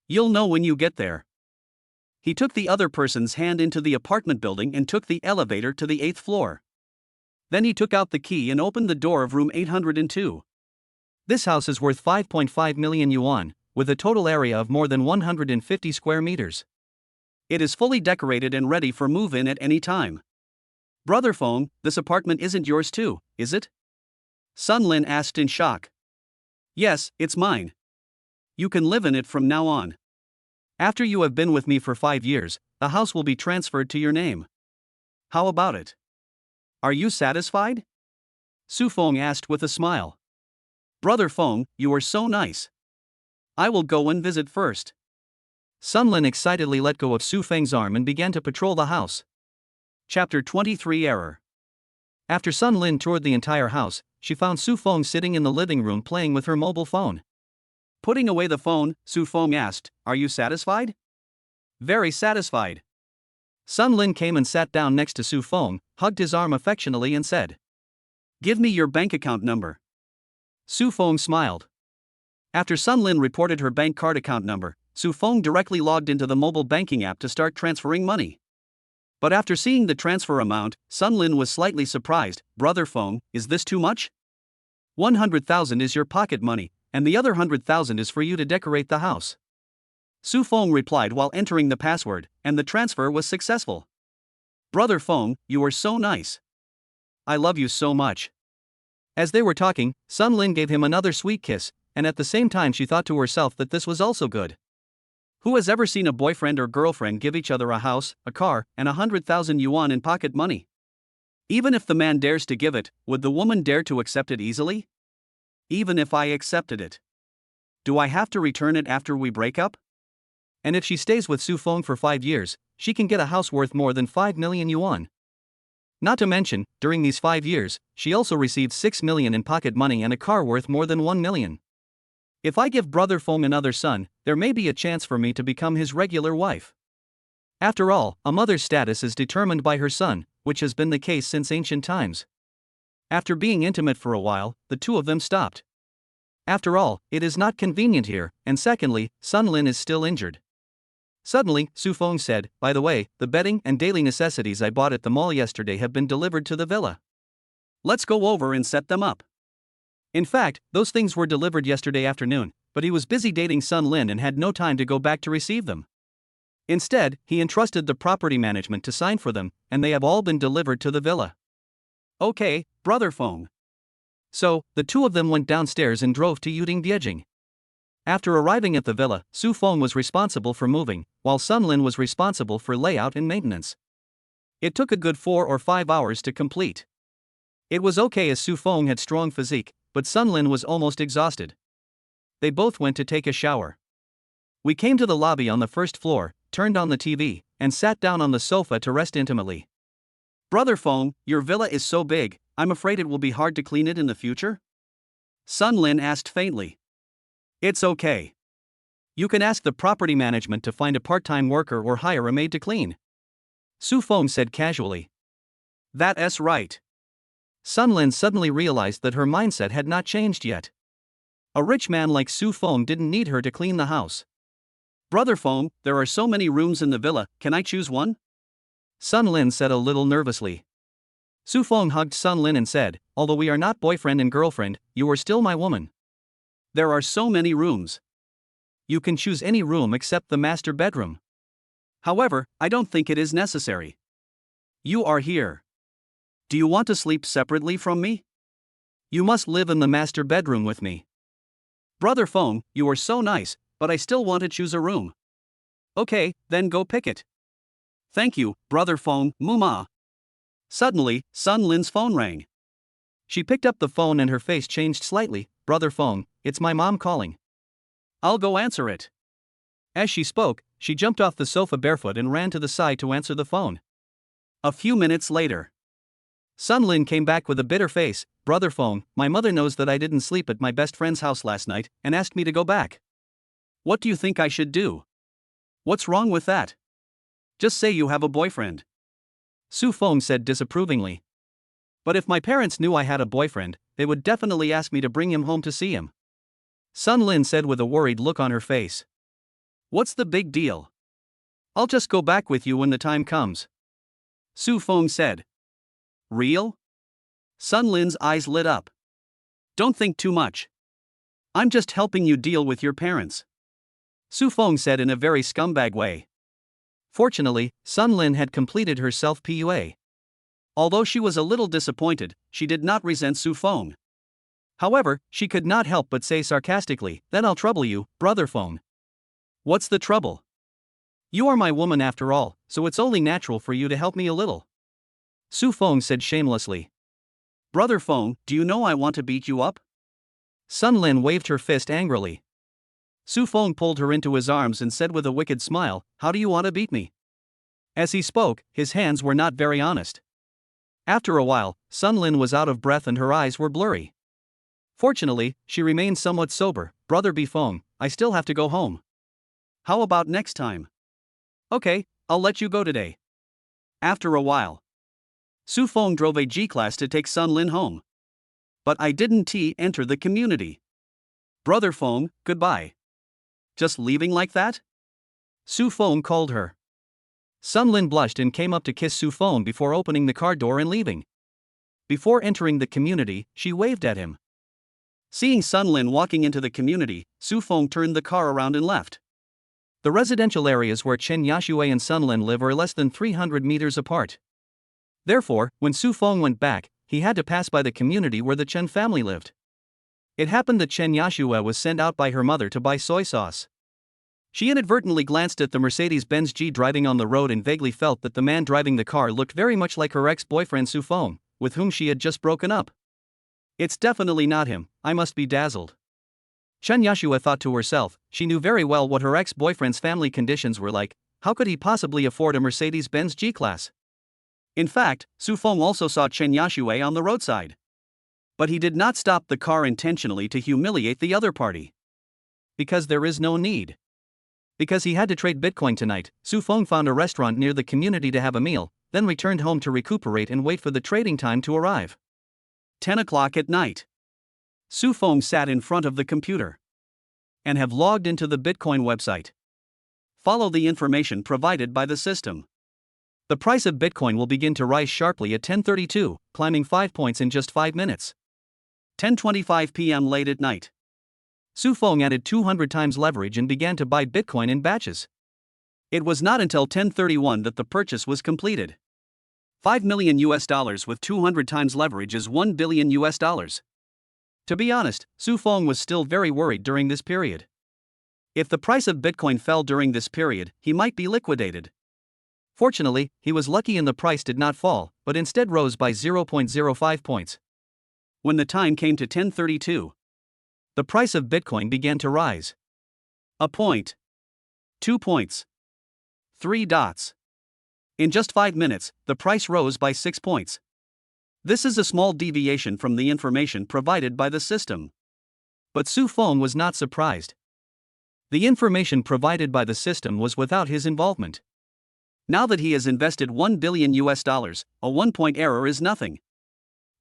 "You'll know when you get there." He took the other person's hand into the apartment building and took the elevator to the 8th floor. Then he took out the key and opened the door of room 802. This house is worth 5.5 million yuan, with a total area of more than 150 square meters. It is fully decorated and ready for move-in at any time. "Brother Feng, this apartment isn't yours too, is it?" Sun Lin asked in shock. "Yes, it's mine. You can live in it from now on. After you have been with me for 5 years, the house will be transferred to your name. How about it? Are you satisfied?" Su Feng asked with a smile. Brother Feng, you are so nice. I will go and visit first. Sun Lin excitedly let go of Su Feng's arm and began to patrol the house. Chapter 23 Error. After Sun Lin toured the entire house, she found Su Feng sitting in the living room playing with her mobile phone. Putting away the phone, Su Feng asked, Are you satisfied? Very satisfied. Sun Lin came and sat down next to Su Feng, hugged his arm affectionately and said, Give me your bank account number. Su Feng smiled. After Sun Lin reported her bank card account number, Su Feng directly logged into the mobile banking app to start transferring money. But after seeing the transfer amount, Sun Lin was slightly surprised. Brother Feng, is this too much? 100,000 is your pocket money, and the other 100,000 is for you to decorate the house. Su Feng replied while entering the password, and the transfer was successful. Brother Feng, you are so nice. I love you so much. As they were talking, Sun Lin gave him another sweet kiss, and at the same time she thought to herself that this was also good. Who has ever seen a boyfriend or girlfriend give each other a house, a car, and 100,000 yuan in pocket money? Even if the man dares to give it, would the woman dare to accept it easily? Even if I accepted it, do I have to return it after we break up? And if she stays with Su Feng for 5 years, she can get a house worth more than 5 million yuan. Not to mention, during these 5 years, she also received 6 million in pocket money and a car worth more than 1 million. If I give Brother Feng another son, there may be a chance for me to become his regular wife. After all, a mother's status is determined by her son, which has been the case since ancient times. After being intimate for a while, the two of them stopped. After all, it is not convenient here, and secondly, Sun Lin is still injured. Suddenly, Su Feng said, By the way, the bedding and daily necessities I bought at the mall yesterday have been delivered to the villa. Let's go over and set them up. In fact, those things were delivered yesterday afternoon, but he was busy dating Sun Lin and had no time to go back to receive them. Instead, he entrusted the property management to sign for them, and they have all been delivered to the villa. Okay, Brother Feng. So, the two of them went downstairs and drove to Yuding. After arriving at the villa, Su Feng was responsible for moving, while Sun Lin was responsible for layout and maintenance. It took a good 4 or 5 hours to complete. It was okay as Su Feng had strong physique, but Sun Lin was almost exhausted. They both went to take a shower. We came to the lobby on the first floor, turned on the TV, and sat down on the sofa to rest intimately. Brother Feng, your villa is so big, I'm afraid it will be hard to clean it in the future? Sun Lin asked faintly. It's okay. You can ask the property management to find a part-time worker or hire a maid to clean. Su Feng said casually. That's right. Sun Lin suddenly realized that her mindset had not changed yet. A rich man like Su Feng didn't need her to clean the house. Brother Feng, there are so many rooms in the villa, can I choose one? Sun Lin said a little nervously. Su Feng hugged Sun Lin and said, Although we are not boyfriend and girlfriend, you are still my woman. There are so many rooms. You can choose any room except the master bedroom. However, I don't think it is necessary. You are here. Do you want to sleep separately from me? You must live in the master bedroom with me. Brother Feng, you are so nice, but I still want to choose a room. Okay, then go pick it. Thank you, Brother Feng, Muma. Suddenly, Sun Lin's phone rang. She picked up the phone and her face changed slightly. Brother Feng, it's my mom calling. I'll go answer it. As she spoke, she jumped off the sofa barefoot and ran to the side to answer the phone. A few minutes later, Sun Lin came back with a bitter face. Brother Feng, my mother knows that I didn't sleep at my best friend's house last night and asked me to go back. What do you think I should do? What's wrong with that? Just say you have a boyfriend. Su Feng said disapprovingly. But if my parents knew I had a boyfriend, they would definitely ask me to bring him home to see him. Sun Lin said with a worried look on her face. What's the big deal? I'll just go back with you when the time comes. Su Feng said. Real? Sun Lin's eyes lit up. Don't think too much. I'm just helping you deal with your parents. Su Feng said in a very scumbag way. Fortunately, Sun Lin had completed her self-PUA. Although she was a little disappointed, she did not resent Su Feng. However, she could not help but say sarcastically, Then I'll trouble you, Brother Feng. What's the trouble? You are my woman after all, so it's only natural for you to help me a little. Su Feng said shamelessly. Brother Feng, do you know I want to beat you up? Sun Lin waved her fist angrily. Su Feng pulled her into his arms and said with a wicked smile, "How do you want to beat me?" As he spoke, his hands were not very honest. After a while, Sun Lin was out of breath and her eyes were blurry. Fortunately, she remained somewhat sober. "Brother Bifeng, I still have to go home. How about next time?" "Okay, I'll let you go today." After a while, Su Feng drove a G-Class to take Sun Lin home. "But I didn't enter the community." "Brother Feng, goodbye." "Just leaving like that?" Su Feng called her. Sun Lin blushed and came up to kiss Su Feng before opening the car door and leaving. Before entering the community, she waved at him. Seeing Sun Lin walking into the community, Su Feng turned the car around and left. The residential areas where Chen Yashue and Sun Lin live are less than 300 meters apart. Therefore, when Su Feng went back, he had to pass by the community where the Chen family lived. It happened that Chen Yashue was sent out by her mother to buy soy sauce. She inadvertently glanced at the Mercedes-Benz G driving on the road and vaguely felt that the man driving the car looked very much like her ex-boyfriend Su Feng, with whom she had just broken up. "It's definitely not him, I must be dazzled." Chen Yashue thought to herself. She knew very well what her ex-boyfriend's family conditions were like. How could he possibly afford a Mercedes-Benz G-Class? In fact, Su Feng also saw Chen Yashue on the roadside. But he did not stop the car intentionally to humiliate the other party. Because there is no need. Because he had to trade Bitcoin tonight, Su Feng found a restaurant near the community to have a meal, then returned home to recuperate and wait for the trading time to arrive. 10 o'clock at night. Su Feng sat in front of the computer and have logged into the Bitcoin website. Follow the information provided by the system. The price of Bitcoin will begin to rise sharply at 10:32, climbing 5 points in just 5 minutes. 10:25 p.m. late at night. Su Feng added 200 times leverage and began to buy Bitcoin in batches. It was not until 10:31 that the purchase was completed. $5 million with 200 times leverage is $1 billion. To be honest, Su Feng was still very worried during this period. If the price of Bitcoin fell during this period, he might be liquidated. Fortunately, he was lucky and the price did not fall, but instead rose by 0.05 points. When the time came to 10:32, the price of Bitcoin began to rise. A point. 2 points. 3 dots. In just 5 minutes, the price rose by 6 points. This is a small deviation from the information provided by the system. But Su Feng was not surprised. The information provided by the system was without his involvement. Now that he has invested $1 billion, a 1-point error is nothing.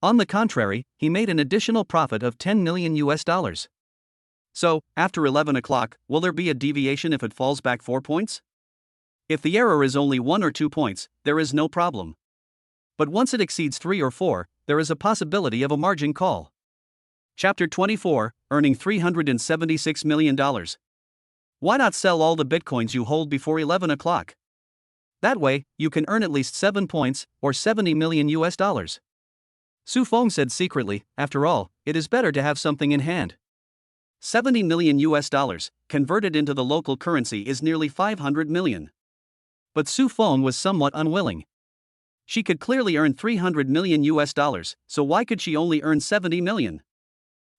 On the contrary, he made an additional profit of $10 million. So, after 11 o'clock, will there be a deviation if it falls back 4 points? If the error is only 1 or 2 points, there is no problem. But once it exceeds 3 or 4, there is a possibility of a margin call. Chapter 24, Earning $376 million. Why not sell all the Bitcoins you hold before 11 o'clock? That way, you can earn at least 7 points, or $70 million. Su Feng said secretly, after all, it is better to have something in hand. $70 million, converted into the local currency is nearly 500 million. But Su Feng was somewhat unwilling. She could clearly earn $300 million, so why could she only earn 70 million?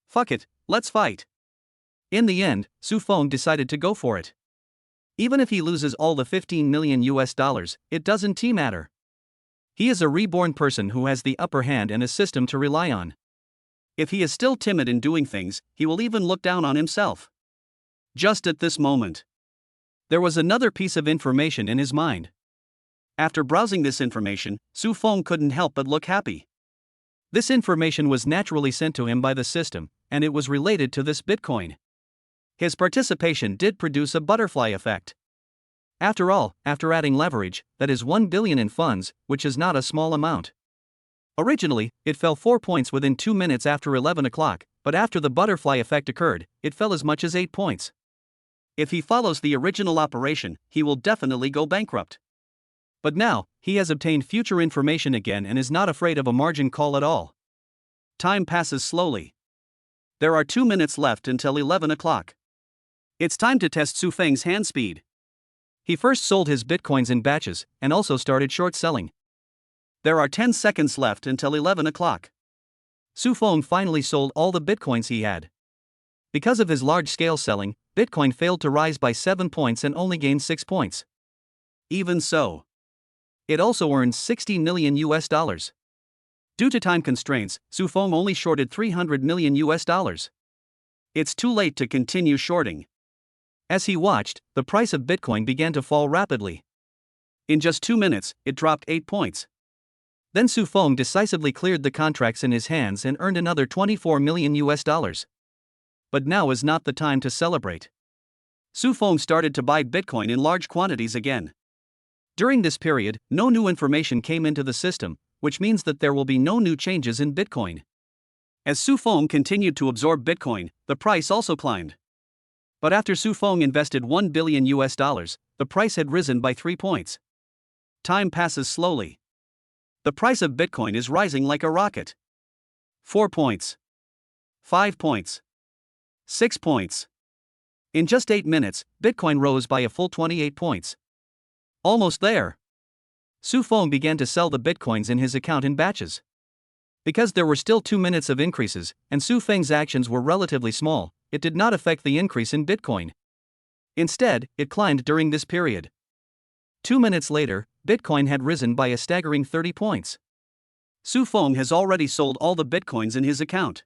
Fuck it, let's fight. In the end, Su Feng decided to go for it. Even if he loses all the $15 million, it doesn't matter. He is a reborn person who has the upper hand and a system to rely on. If he is still timid in doing things, he will even look down on himself. Just at this moment, there was another piece of information in his mind. After browsing this information, Su Feng couldn't help but look happy. This information was naturally sent to him by the system, and it was related to this Bitcoin. His participation did produce a butterfly effect. After all, after adding leverage, that is 1 billion in funds, which is not a small amount. Originally, it fell 4 points within 2 minutes after 11 o'clock, but after the butterfly effect occurred, it fell as much as 8 points. If he follows the original operation, he will definitely go bankrupt. But now, he has obtained future information again and is not afraid of a margin call at all. Time passes slowly. There are 2 minutes left until 11 o'clock. It's time to test Su Feng's hand speed. He first sold his Bitcoins in batches, and also started short selling. There are 10 seconds left until 11 o'clock. Su Feng finally sold all the bitcoins he had. Because of his large-scale selling, Bitcoin failed to rise by 7 points and only gained 6 points. Even so, it also earned $60 million US. Due to time constraints, Su Feng only shorted $300 million US. It's too late to continue shorting. As he watched, the price of Bitcoin began to fall rapidly. In just 2 minutes, it dropped 8 points. Then Su Feng decisively cleared the contracts in his hands and earned another $24 million US. But now is not the time to celebrate. Su Feng started to buy Bitcoin in large quantities again. During this period, no new information came into the system, which means that there will be no new changes in Bitcoin. As Su Feng continued to absorb Bitcoin, the price also climbed. But after Su Feng invested $1 billion US, the price had risen by 3 points. Time passes slowly. The price of Bitcoin is rising like a rocket. 4 points. 5 points. 6 points. In just 8 minutes, Bitcoin rose by a full 28 points. Almost there. Su Feng began to sell the Bitcoins in his account in batches. Because there were still 2 minutes of increases, and Su Feng's actions were relatively small, it did not affect the increase in Bitcoin. Instead, it climbed during this period. 2 minutes later, Bitcoin had risen by a staggering 30 points. Su Feng has already sold all the Bitcoins in his account.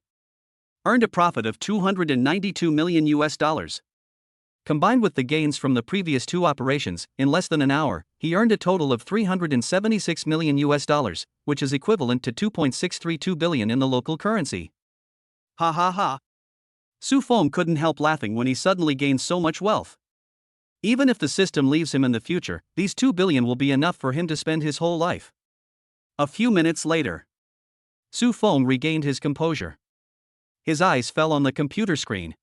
Earned a profit of $292 million US. Combined with the gains from the previous 2 operations, in less than an hour, he earned a total of $376 million US, which is equivalent to $2.632 billion in the local currency. Ha ha ha. Su Feng couldn't help laughing when he suddenly gained so much wealth. Even if the system leaves him in the future, these $2 billion will be enough for him to spend his whole life. A few minutes later, Su Feng regained his composure. His eyes fell on the computer screen.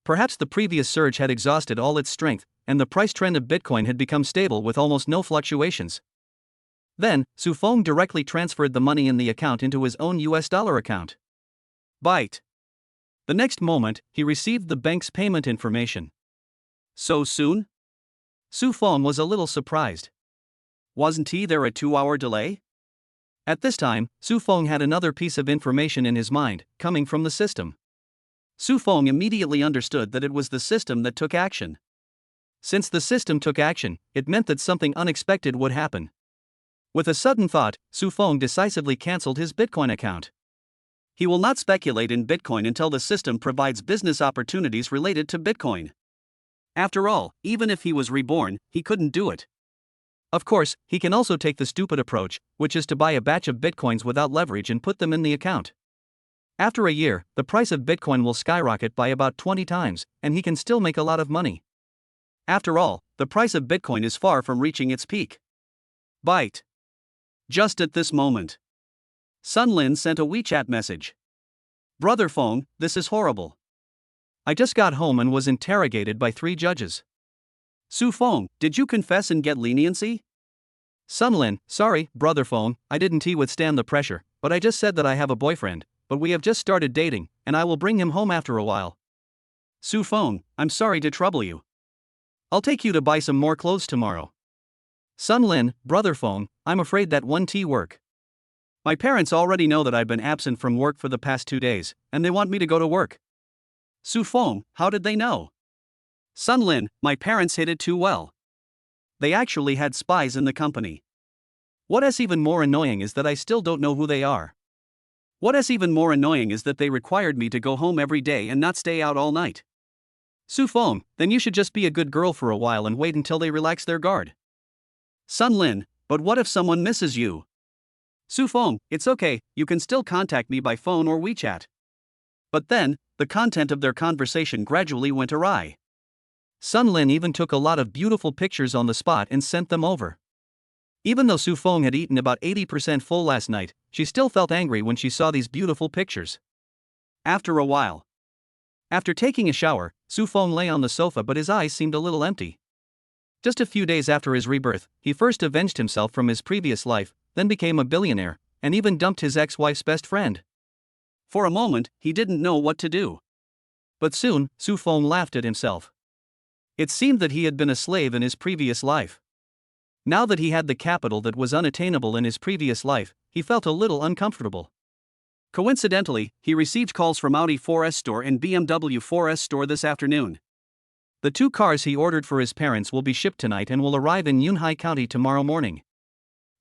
Perhaps the previous surge had exhausted all its strength, and the price trend of Bitcoin had become stable with almost no fluctuations. Then, Su Feng directly transferred the money in the account into his own US dollar account. Byte. The next moment, he received the bank's payment information. So soon? Su Feng was a little surprised. Wasn't there a 2-hour delay? At this time, Su Feng had another piece of information in his mind, coming from the system. Su Feng immediately understood that it was the system that took action. Since the system took action, it meant that something unexpected would happen. With a sudden thought, Su Feng decisively cancelled his Bitcoin account. He will not speculate in Bitcoin until the system provides business opportunities related to Bitcoin. After all, even if he was reborn, he couldn't do it. Of course, he can also take the stupid approach, which is to buy a batch of Bitcoins without leverage and put them in the account. After a year, the price of Bitcoin will skyrocket by about 20 times, and he can still make a lot of money. After all, the price of Bitcoin is far from reaching its peak. Byte. Just at this moment, Sun Lin sent a WeChat message. Brother Feng, this is horrible. I just got home and was interrogated by 3 judges. Su Feng, did you confess and get leniency? Sun Lin, sorry, Brother Feng, I didn't withstand the pressure, but I just said that I have a boyfriend, but we have just started dating, and I will bring him home after a while. Su Feng, I'm sorry to trouble you. I'll take you to buy some more clothes tomorrow. Sun Lin, Brother Feng, I'm afraid that won't work. My parents already know that I've been absent from work for the past 2 days, and they want me to go to work. Su Feng, how did they know? Sun Lin, my parents hid it too well. They actually had spies in the company. What is even more annoying is that I still don't know who they are. What is even more annoying is that they required me to go home every day and not stay out all night. Su Feng, then you should just be a good girl for a while and wait until they relax their guard. Sun Lin, but what if someone misses you? Su Feng, it's okay, you can still contact me by phone or WeChat. But then, the content of their conversation gradually went awry. Sun Lin even took a lot of beautiful pictures on the spot and sent them over. Even though Su Feng had eaten about 80% full last night, she still felt angry when she saw these beautiful pictures. After a while, after taking a shower, Su Feng lay on the sofa, but his eyes seemed a little empty. Just a few days after his rebirth, he first avenged himself from his previous life, then became a billionaire, and even dumped his ex-wife's best friend. For a moment, he didn't know what to do. But soon, Su Feng laughed at himself. It seemed that he had been a slave in his previous life. Now that he had the capital that was unattainable in his previous life, he felt a little uncomfortable. Coincidentally, he received calls from Audi 4S store and BMW 4S store this afternoon. The two cars he ordered for his parents will be shipped tonight and will arrive in Yunhai County tomorrow morning.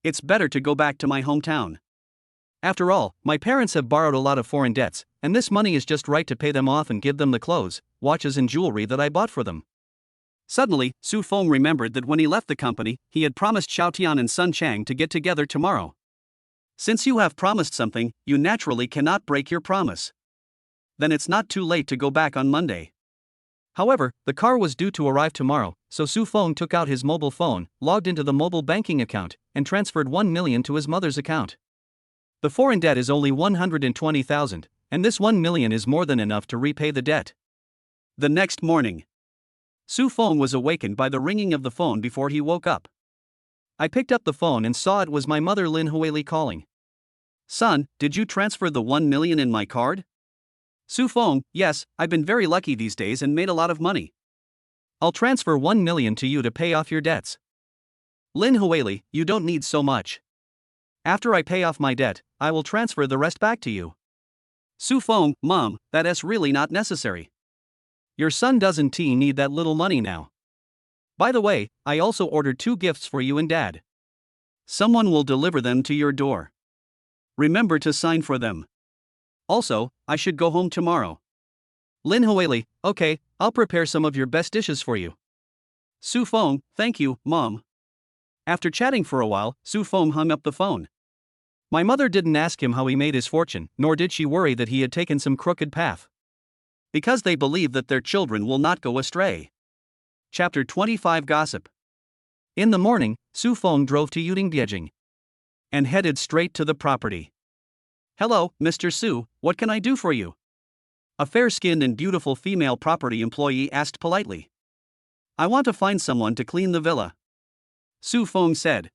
It's better to go back to my hometown. After all, my parents have borrowed a lot of foreign debts, and this money is just right to pay them off and give them the clothes, watches and jewelry that I bought for them. Suddenly, Su Feng remembered that when he left the company, he had promised Xiaotian and Sun Chang to get together tomorrow. Since you have promised something, you naturally cannot break your promise. Then it's not too late to go back on Monday. However, the car was due to arrive tomorrow, so Su Feng took out his mobile phone, logged into the mobile banking account, and transferred 1 million to his mother's account. The foreign debt is only 120,000, and this 1 million is more than enough to repay the debt. The next morning, Su Feng was awakened by the ringing of the phone before he woke up. I picked up the phone and saw it was my mother Lin Huili calling. Son, did you transfer the 1 million in my card? Su Feng, yes, I've been very lucky these days and made a lot of money. I'll transfer 1 million to you to pay off your debts. Lin Huili, you don't need so much. After I pay off my debt, I will transfer the rest back to you. Su Feng, Mom, that's really not necessary. Your son doesn't need that little money now. By the way, I also ordered 2 gifts for you and Dad. Someone will deliver them to your door. Remember to sign for them. Also, I should go home tomorrow. Lin Huili, okay, I'll prepare some of your best dishes for you. Su Feng, thank you, Mom. After chatting for a while, Su Feng hung up the phone. My mother didn't ask him how he made his fortune, nor did she worry that he had taken some crooked path. Because they believe that their children will not go astray. Chapter 25 Gossip. In the morning, Su Feng drove to Yudingbiejing and headed straight to the property. Hello, Mr. Su, what can I do for you? A fair-skinned and beautiful female property employee asked politely. I want to find someone to clean the villa. Su Feng said.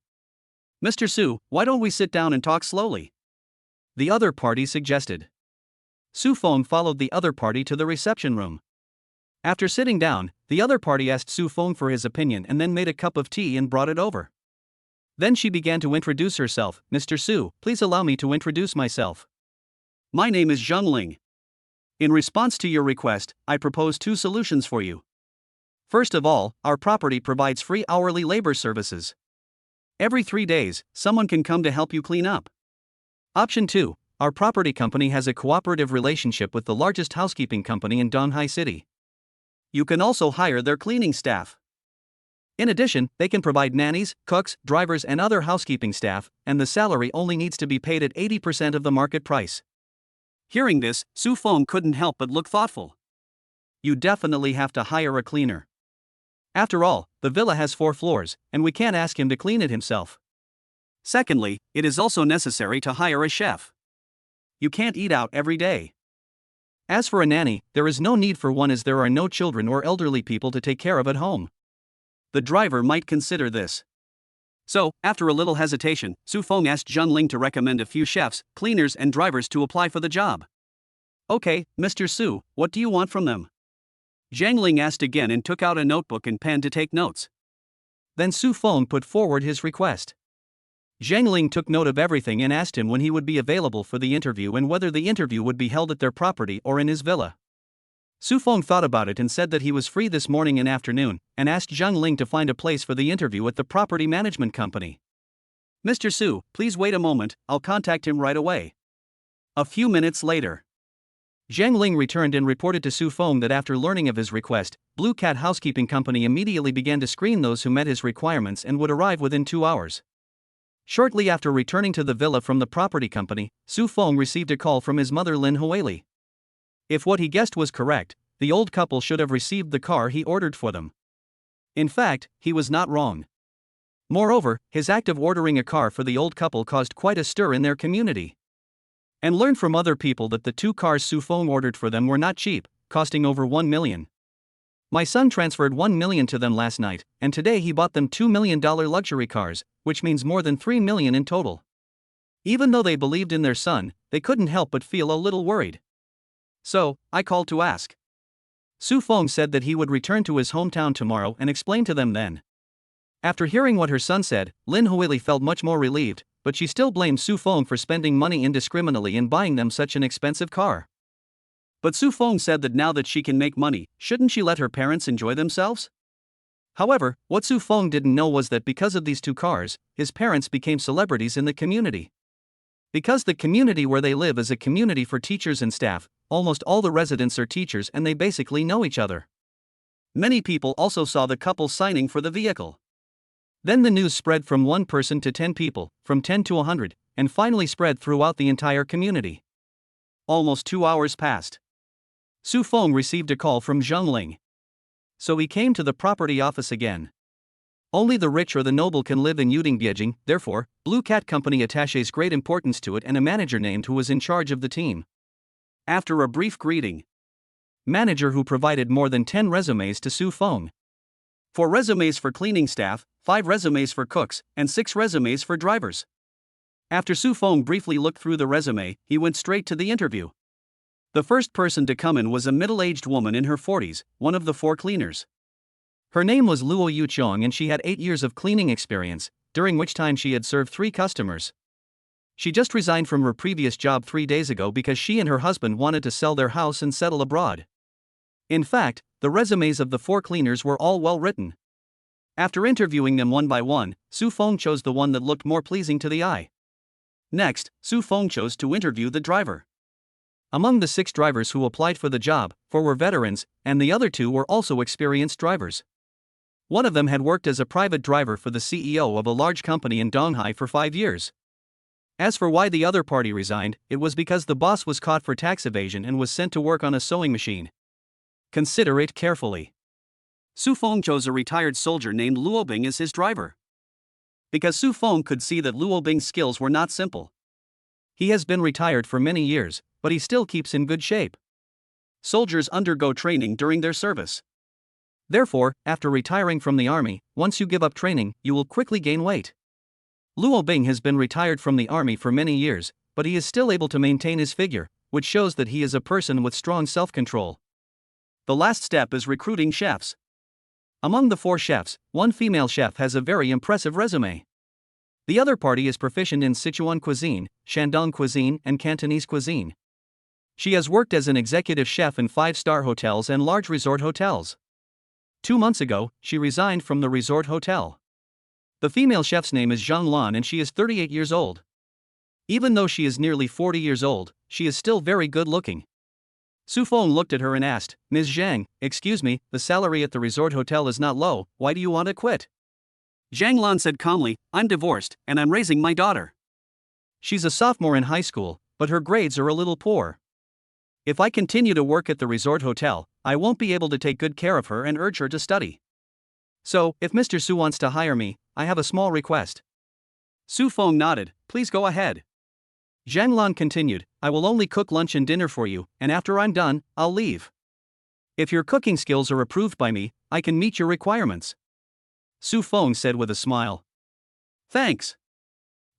Mr. Su, why don't we sit down and talk slowly? The other party suggested. Su Feng followed the other party to the reception room. After sitting down, the other party asked Su Feng for his opinion and then made a cup of tea and brought it over. Then she began to introduce herself. Mr. Su, please allow me to introduce myself. My name is Zheng Ling. In response to your request, I propose 2 solutions for you. First of all, our property provides free hourly labor services. Every 3 days, someone can come to help you clean up. Option 2, our property company has a cooperative relationship with the largest housekeeping company in Donghai City. You can also hire their cleaning staff. In addition, they can provide nannies, cooks, drivers and other housekeeping staff, and the salary only needs to be paid at 80% of the market price. Hearing this, Su Feng couldn't help but look thoughtful. You definitely have to hire a cleaner. After all, the villa has 4 floors, and we can't ask him to clean it himself. Secondly, it is also necessary to hire a chef. You can't eat out every day. As for a nanny, there is no need for one as there are no children or elderly people to take care of at home. The driver might consider this. So, after a little hesitation, Su Feng asked Zheng Ling to recommend a few chefs, cleaners and drivers to apply for the job. Okay, Mr. Su, what do you want from them? Zheng Ling asked again and took out a notebook and pen to take notes. Then Su Feng put forward his request. Zheng Ling took note of everything and asked him when he would be available for the interview and whether the interview would be held at their property or in his villa. Su Feng thought about it and said that he was free this morning and afternoon, and asked Zheng Ling to find a place for the interview at the property management company. Mr. Su, please wait a moment, I'll contact him right away. A few minutes later, Zheng Ling returned and reported to Su Feng that after learning of his request, Blue Cat Housekeeping Company immediately began to screen those who met his requirements and would arrive within 2 hours. Shortly after returning to the villa from the property company, Su Feng received a call from his mother Lin Huili. If what he guessed was correct, the old couple should have received the car he ordered for them. In fact, he was not wrong. Moreover, his act of ordering a car for the old couple caused quite a stir in their community. And learned from other people that the 2 cars Su Feng ordered for them were not cheap, costing over 1 million. My son transferred 1 million to them last night, and today he bought them $2 million luxury cars, which means more than 3 million in total. Even though they believed in their son, they couldn't help but feel a little worried. So, I called to ask. Su Feng said that he would return to his hometown tomorrow and explain to them then. After hearing what her son said, Lin Huili felt much more relieved, but she still blames Su Feng for spending money indiscriminately in buying them such an expensive car. But Su Feng said that now that she can make money, shouldn't she let her parents enjoy themselves? However, what Su Feng didn't know was that because of these two cars, his parents became celebrities in the community. Because the community where they live is a community for teachers and staff, almost all the residents are teachers and they basically know each other. Many people also saw the couple signing for the vehicle. Then the news spread from 1 person to 10 people, from 10 to 100, and finally spread throughout the entire community. Almost 2 hours passed. Su Feng received a call from Zhang Ling. So he came to the property office again. Only the rich or the noble can live in Yudingbiejing, therefore, Blue Cat Company attaches great importance to it and a manager named who was in charge of the team. After a brief greeting, manager who provided more than 10 resumes to Su Feng. 4 resumes for cleaning staff, 5 resumes for cooks, and 6 resumes for drivers. After Su Feng briefly looked through the resume, he went straight to the interview. The first person to come in was a middle-aged woman in her 40s, one of the 4 cleaners. Her name was Luo Yuchong and she had 8 years of cleaning experience, during which time she had served 3 customers. She just resigned from her previous job 3 days ago because she and her husband wanted to sell their house and settle abroad. In fact, the resumes of the 4 cleaners were all well written. After interviewing them one by one, Su Feng chose the one that looked more pleasing to the eye. Next, Su Feng chose to interview the driver. Among the 6 drivers who applied for the job, 4 were veterans, and the other 2 were also experienced drivers. One of them had worked as a private driver for the CEO of a large company in Donghai for 5 years. As for why the other party resigned, it was because the boss was caught for tax evasion and was sent to work on a sewing machine. Consider it carefully. Su Feng chose a retired soldier named Luo Bing as his driver. Because Su Feng could see that Luo Bing's skills were not simple. He has been retired for many years, but he still keeps in good shape. Soldiers undergo training during their service. Therefore, after retiring from the army, once you give up training, you will quickly gain weight. Luo Bing has been retired from the army for many years, but he is still able to maintain his figure, which shows that he is a person with strong self-control. The last step is recruiting chefs. Among the 4 chefs, 1 female chef has a very impressive resume. The other party is proficient in Sichuan cuisine, Shandong cuisine, and Cantonese cuisine. She has worked as an executive chef in 5-star hotels and large resort hotels. 2 months ago, she resigned from the resort hotel. The female chef's name is Zhang Lan and she is 38 years old. Even though she is nearly 40 years old, she is still very good looking. Su Feng looked at her and asked, "Ms. Zhang, excuse me, the salary at the resort hotel is not low, why do you want to quit?" Zhang Lan said calmly, "I'm divorced, and I'm raising my daughter. She's a sophomore in high school, but her grades are a little poor. If I continue to work at the resort hotel, I won't be able to take good care of her and urge her to study. So, if Mr. Su wants to hire me, I have a small request." Su Feng nodded, "Please go ahead." Zhang Lan continued, "I will only cook lunch and dinner for you, and after I'm done, I'll leave. If your cooking skills are approved by me, I can meet your requirements." Su Feng said with a smile. "Thanks."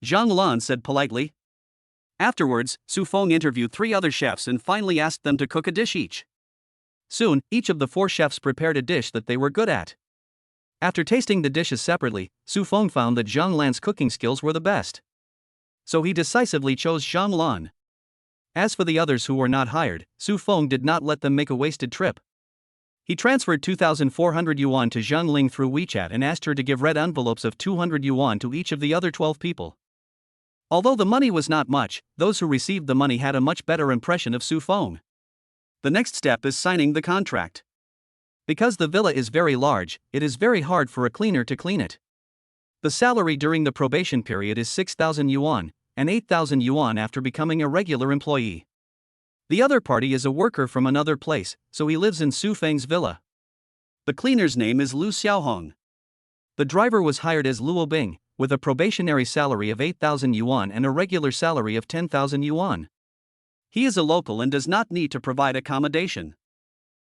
Zhang Lan said politely. Afterwards, Su Feng interviewed 3 other chefs and finally asked them to cook a dish each. Soon, each of the 4 chefs prepared a dish that they were good at. After tasting the dishes separately, Su Feng found that Zhang Lan's cooking skills were the best. So he decisively chose Zhang Lan. As for the others who were not hired, Su Feng did not let them make a wasted trip. He transferred 2,400 yuan to Zhang Ling through WeChat and asked her to give red envelopes of 200 yuan to each of the other 12 people. Although the money was not much, those who received the money had a much better impression of Su Feng. The next step is signing the contract. Because the villa is very large, it is very hard for a cleaner to clean it. The salary during the probation period is 6,000 yuan, and 8,000 yuan after becoming a regular employee. The other party is a worker from another place, so he lives in Su Feng's villa. The cleaner's name is Lu Xiaohong. The driver was hired as Luo Bing, with a probationary salary of 8,000 yuan and a regular salary of 10,000 yuan. He is a local and does not need to provide accommodation.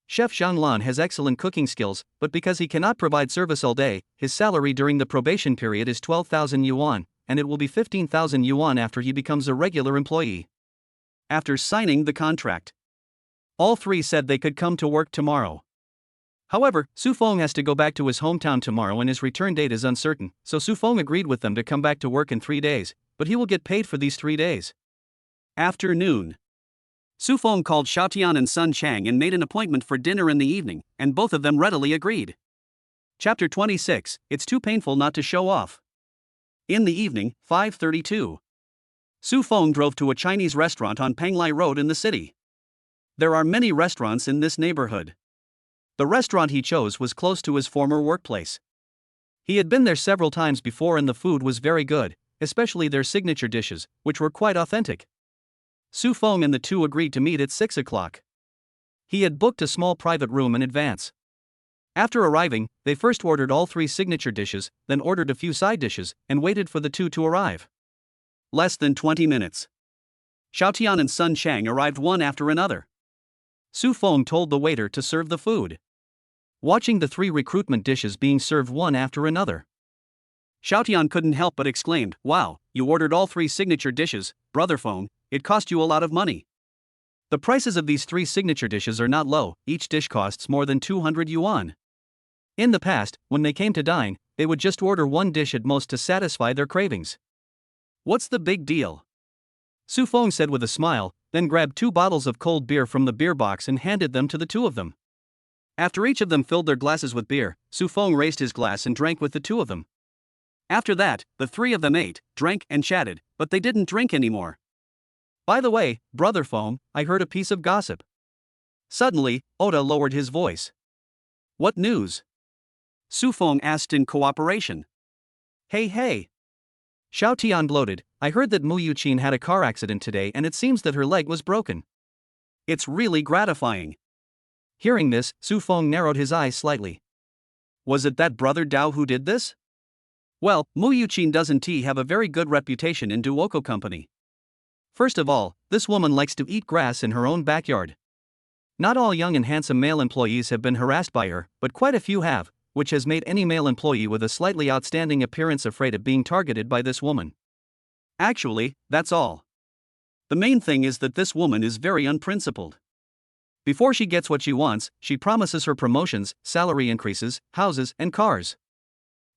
Chef Zhang Lan has excellent cooking skills, but because he cannot provide service all day, his salary during the probation period is 12,000 yuan, and it will be 15,000 yuan after he becomes a regular employee. After signing the contract, all 3 said they could come to work tomorrow. However, Su Feng has to go back to his hometown tomorrow and his return date is uncertain, so Su Feng agreed with them to come back to work in 3 days, but he will get paid for these 3 days. Afternoon. Su Feng called Xiaotian and Sun Chang and made an appointment for dinner in the evening, and both of them readily agreed. Chapter 26, It's Too Painful Not to Show Off. In the evening, 5:32. Su Feng drove to a Chinese restaurant on Panglai Road in the city. There are many restaurants in this neighborhood. The restaurant he chose was close to his former workplace. He had been there several times before and the food was very good, especially their signature dishes, which were quite authentic. Su Feng and the two agreed to meet at 6 o'clock. He had booked a small private room in advance. After arriving, they first ordered all 3 signature dishes, then ordered a few side dishes, and waited for the two to arrive. Less than 20 minutes. Xiaotian and Sun Chang arrived one after another. Su Feng told the waiter to serve the food. Watching the 3 recruitment dishes being served one after another, Xiaotian couldn't help but exclaimed, "Wow, you ordered all 3 signature dishes, Brother Feng, it cost you a lot of money." The prices of these 3 signature dishes are not low, each dish costs more than 200 yuan. In the past, when they came to dine, they would just order one dish at most to satisfy their cravings. "What's the big deal?" Su Feng said with a smile, then grabbed 2 bottles of cold beer from the beer box and handed them to the two of them. After each of them filled their glasses with beer, Su Feng raised his glass and drank with the two of them. After that, the 3 of them ate, drank, and chatted, but they didn't drink anymore. "By the way, Brother Feng, I heard a piece of gossip." Suddenly, Oda lowered his voice. "What news?" Su Feng asked in cooperation. Hey. Xiaotian gloated, "I heard that Mu Yuqin had a car accident today and it seems that her leg was broken." "It's really gratifying." Hearing this, Su Feng narrowed his eyes slightly. "Was it that Brother Dao who did this?" "Well, Mu Yuqin doesn't have a very good reputation in Duoko Company. First of all, this woman likes to eat grass in her own backyard. Not all young and handsome male employees have been harassed by her, but quite a few have, which has made any male employee with a slightly outstanding appearance afraid of being targeted by this woman. Actually, that's all. The main thing is that this woman is very unprincipled. Before she gets what she wants, she promises her promotions, salary increases, houses, and cars.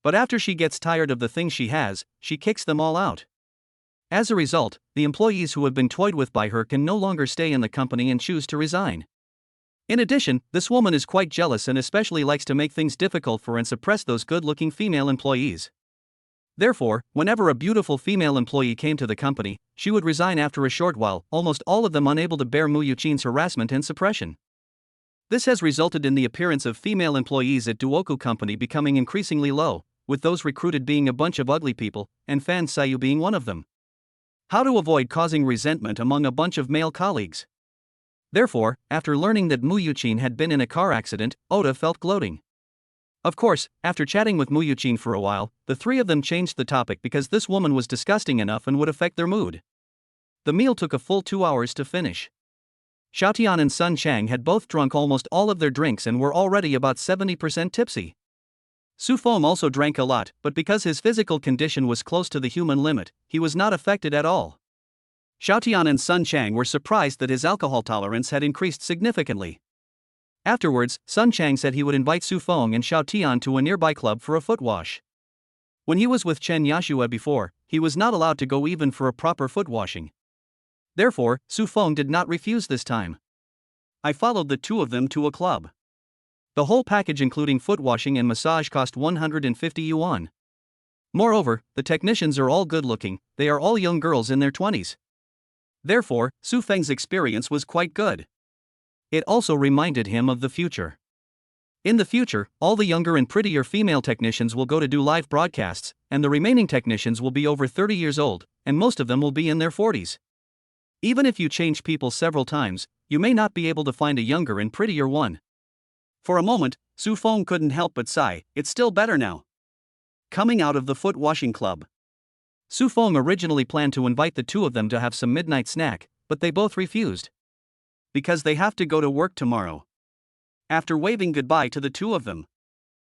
But after she gets tired of the things she has, she kicks them all out. As a result, the employees who have been toyed with by her can no longer stay in the company and choose to resign. In addition, this woman is quite jealous and especially likes to make things difficult for and suppress those good-looking female employees. Therefore, whenever a beautiful female employee came to the company, she would resign after a short while, almost all of them unable to bear Mu Yuqin's harassment and suppression. This has resulted in the appearance of female employees at Duoku Company becoming increasingly low, with those recruited being a bunch of ugly people, and Fan Sayu being one of them. How to avoid causing resentment among a bunch of male colleagues? Therefore, after learning that Mu Yuqin had been in a car accident, Oda felt gloating. Of course, after chatting with Mu Yuqin for a while, the 3 of them changed the topic because this woman was disgusting enough and would affect their mood. The meal took a full 2 hours to finish. Xiaotian and Sun Chang had both drunk almost all of their drinks and were already about 70% tipsy. Su Feng also drank a lot, but because his physical condition was close to the human limit, he was not affected at all. Xiaotian and Sun Chang were surprised that his alcohol tolerance had increased significantly. Afterwards, Sun Chang said he would invite Su Feng and Xiaotian to a nearby club for a foot wash. When he was with Chen Yashue before, he was not allowed to go even for a proper foot washing. Therefore, Su Feng did not refuse this time. "I followed the 2 of them to a club. The whole package including foot washing and massage cost 150 yuan. Moreover, the technicians are all good looking, they are all young girls in their 20s. Therefore, Su Feng's experience was quite good. It also reminded him of the future. In the future, all the younger and prettier female technicians will go to do live broadcasts, and the remaining technicians will be over 30 years old, and most of them will be in their 40s. Even if you change people several times, you may not be able to find a younger and prettier one." For a moment, Su Feng couldn't help but sigh, it's still better now. Coming out of the foot washing club. Su Feng originally planned to invite the 2 of them to have some midnight snack, but they both refused. Because they have to go to work tomorrow. After waving goodbye to the 2 of them,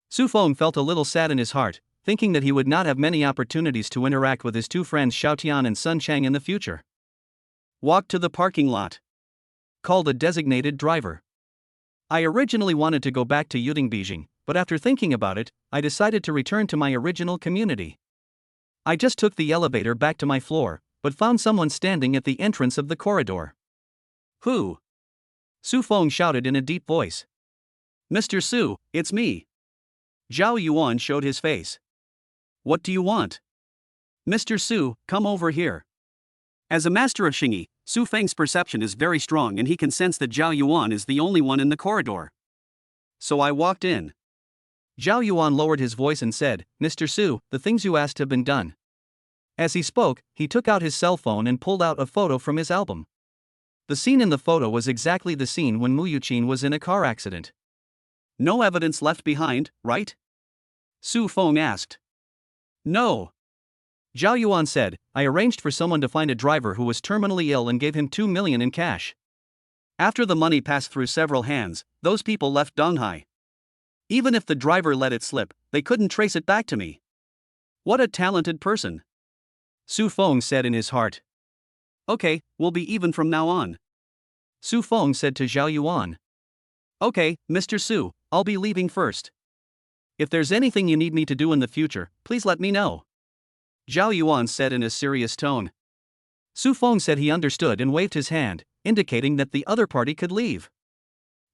Su Feng felt a little sad in his heart, thinking that he would not have many opportunities to interact with his 2 friends Xiaotian and Sun Chang in the future. Walk to the parking lot. Called a designated driver. "I originally wanted to go back to Yuding Beijing, but after thinking about it, I decided to return to my original community. I just took the elevator back to my floor, but found someone standing at the entrance of the corridor. Who? Su Feng shouted in a deep voice. Mr. Su, it's me. Zhao Yuan showed his face. What do you want? Mr. Su, come over here. As a master of Xingyi, Su Feng's perception is very strong and he can sense that Zhao Yuan is the only one in the corridor. So I walked in. Zhao Yuan lowered his voice and said, Mr. Su, the things you asked have been done. As he spoke, he took out his cell phone and pulled out a photo from his album. The scene in the photo was exactly the scene when Mu Yuqin was in a car accident. No evidence left behind, right? Su Feng asked. No. Zhao Yuan said, I arranged for someone to find a driver who was terminally ill and gave him 2 million in cash. After the money passed through several hands, those people left Donghai. Even if the driver let it slip, they couldn't trace it back to me. What a talented person. Su Feng said in his heart. Okay, we'll be even from now on. Su Feng said to Zhao Yuan. Okay, Mr. Su, I'll be leaving first. If there's anything you need me to do in the future, please let me know. Zhao Yuan said in a serious tone. Su Feng said he understood and waved his hand, indicating that the other party could leave.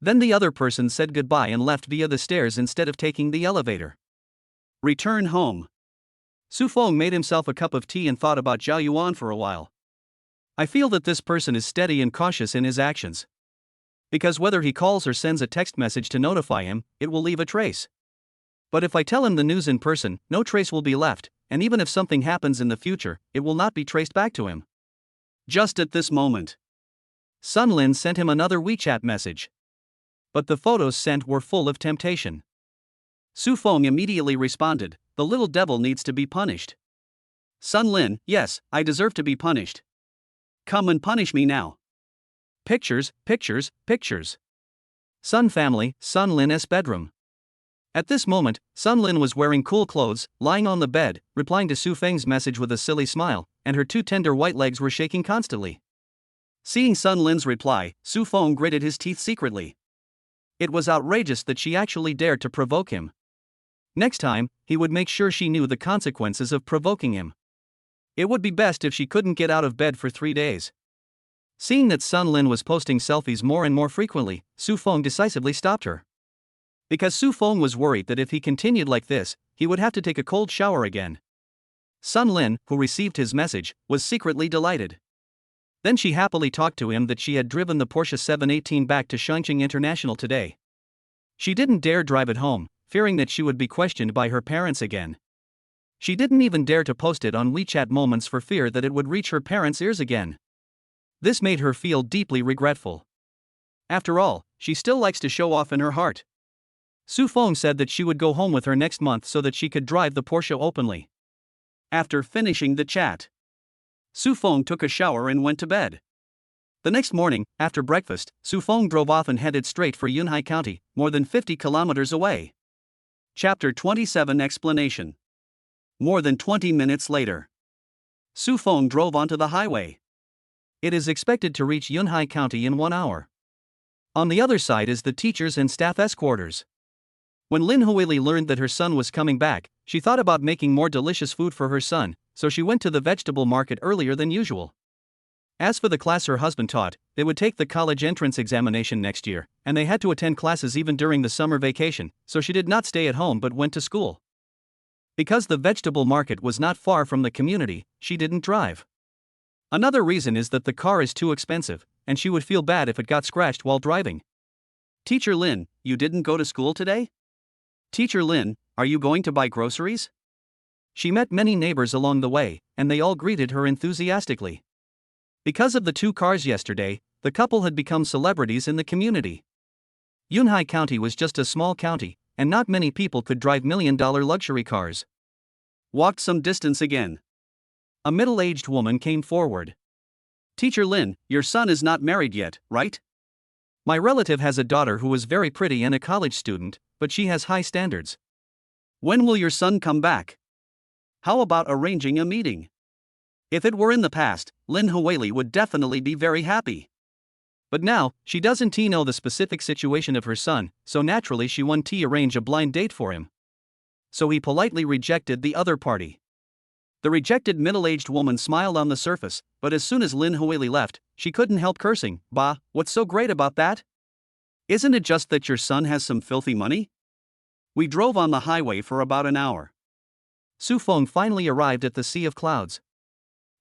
Then the other person said goodbye and left via the stairs instead of taking the elevator. Return home. Su Feng made himself a cup of tea and thought about Zhao Yuan for a while. I feel that this person is steady and cautious in his actions. Because whether he calls or sends a text message to notify him, it will leave a trace. But if I tell him the news in person, no trace will be left, and even if something happens in the future, it will not be traced back to him. Just at this moment, Sun Lin sent him another WeChat message. But the photos sent were full of temptation. Su Feng immediately responded, the little devil needs to be punished. Sun Lin, yes, I deserve to be punished. Come and punish me now. Pictures, pictures, pictures. Sun family, Sun Lin's bedroom. At this moment, Sun Lin was wearing cool clothes, lying on the bed, replying to Su Feng's message with a silly smile, and her two tender white legs were shaking constantly. Seeing Sun Lin's reply, Su Feng gritted his teeth secretly. It was outrageous that she actually dared to provoke him. Next time, he would make sure she knew the consequences of provoking him. It would be best if she couldn't get out of bed for 3 days. Seeing that Sun Lin was posting selfies more and more frequently, Su Feng decisively stopped her. Because Su Feng was worried that if he continued like this, he would have to take a cold shower again. Sun Lin, who received his message, was secretly delighted. Then she happily talked to him that she had driven the Porsche 718 back to Chongqing International today. She didn't dare drive it home, fearing that she would be questioned by her parents again. She didn't even dare to post it on WeChat Moments for fear that it would reach her parents' ears again. This made her feel deeply regretful. After all, she still likes to show off in her heart. Su Feng said that she would go home with her next month so that she could drive the Porsche openly. After finishing the chat, Su Feng took a shower and went to bed. The next morning, after breakfast, Su Feng drove off and headed straight for Yunhai County, more than 50 kilometers away. Chapter 27 Explanation. More than 20 minutes later, Su Feng drove onto the highway. It is expected to reach Yunhai County in 1 hour. On the other side is the teachers and staff's quarters. When Lin Huili learned that her son was coming back, she thought about making more delicious food for her son, so she went to the vegetable market earlier than usual. As for the class her husband taught, they would take the college entrance examination next year, and they had to attend classes even during the summer vacation, so she did not stay at home but went to school. Because the vegetable market was not far from the community, she didn't drive. Another reason is that the car is too expensive, and she would feel bad if it got scratched while driving. Teacher Lin, you didn't go to school today? Teacher Lin, are you going to buy groceries? She met many neighbors along the way, and they all greeted her enthusiastically. Because of the 2 cars yesterday, the couple had become celebrities in the community. Yunhai County was just a small county, and not many people could drive million-dollar luxury cars. Walked some distance again. A middle-aged woman came forward. Teacher Lin, your son is not married yet, right? My relative has a daughter who is very pretty and a college student, but she has high standards. When will your son come back? How about arranging a meeting? If it were in the past, Lin Huili would definitely be very happy. But now, she doesn't know the specific situation of her son, so naturally she won't arrange a blind date for him. So he politely rejected the other party. The rejected middle-aged woman smiled on the surface, but as soon as Lin Huili left, she couldn't help cursing. Bah, what's so great about that? Isn't it just that your son has some filthy money? We drove on the highway for about an hour. Su Feng finally arrived at the Sea of Clouds.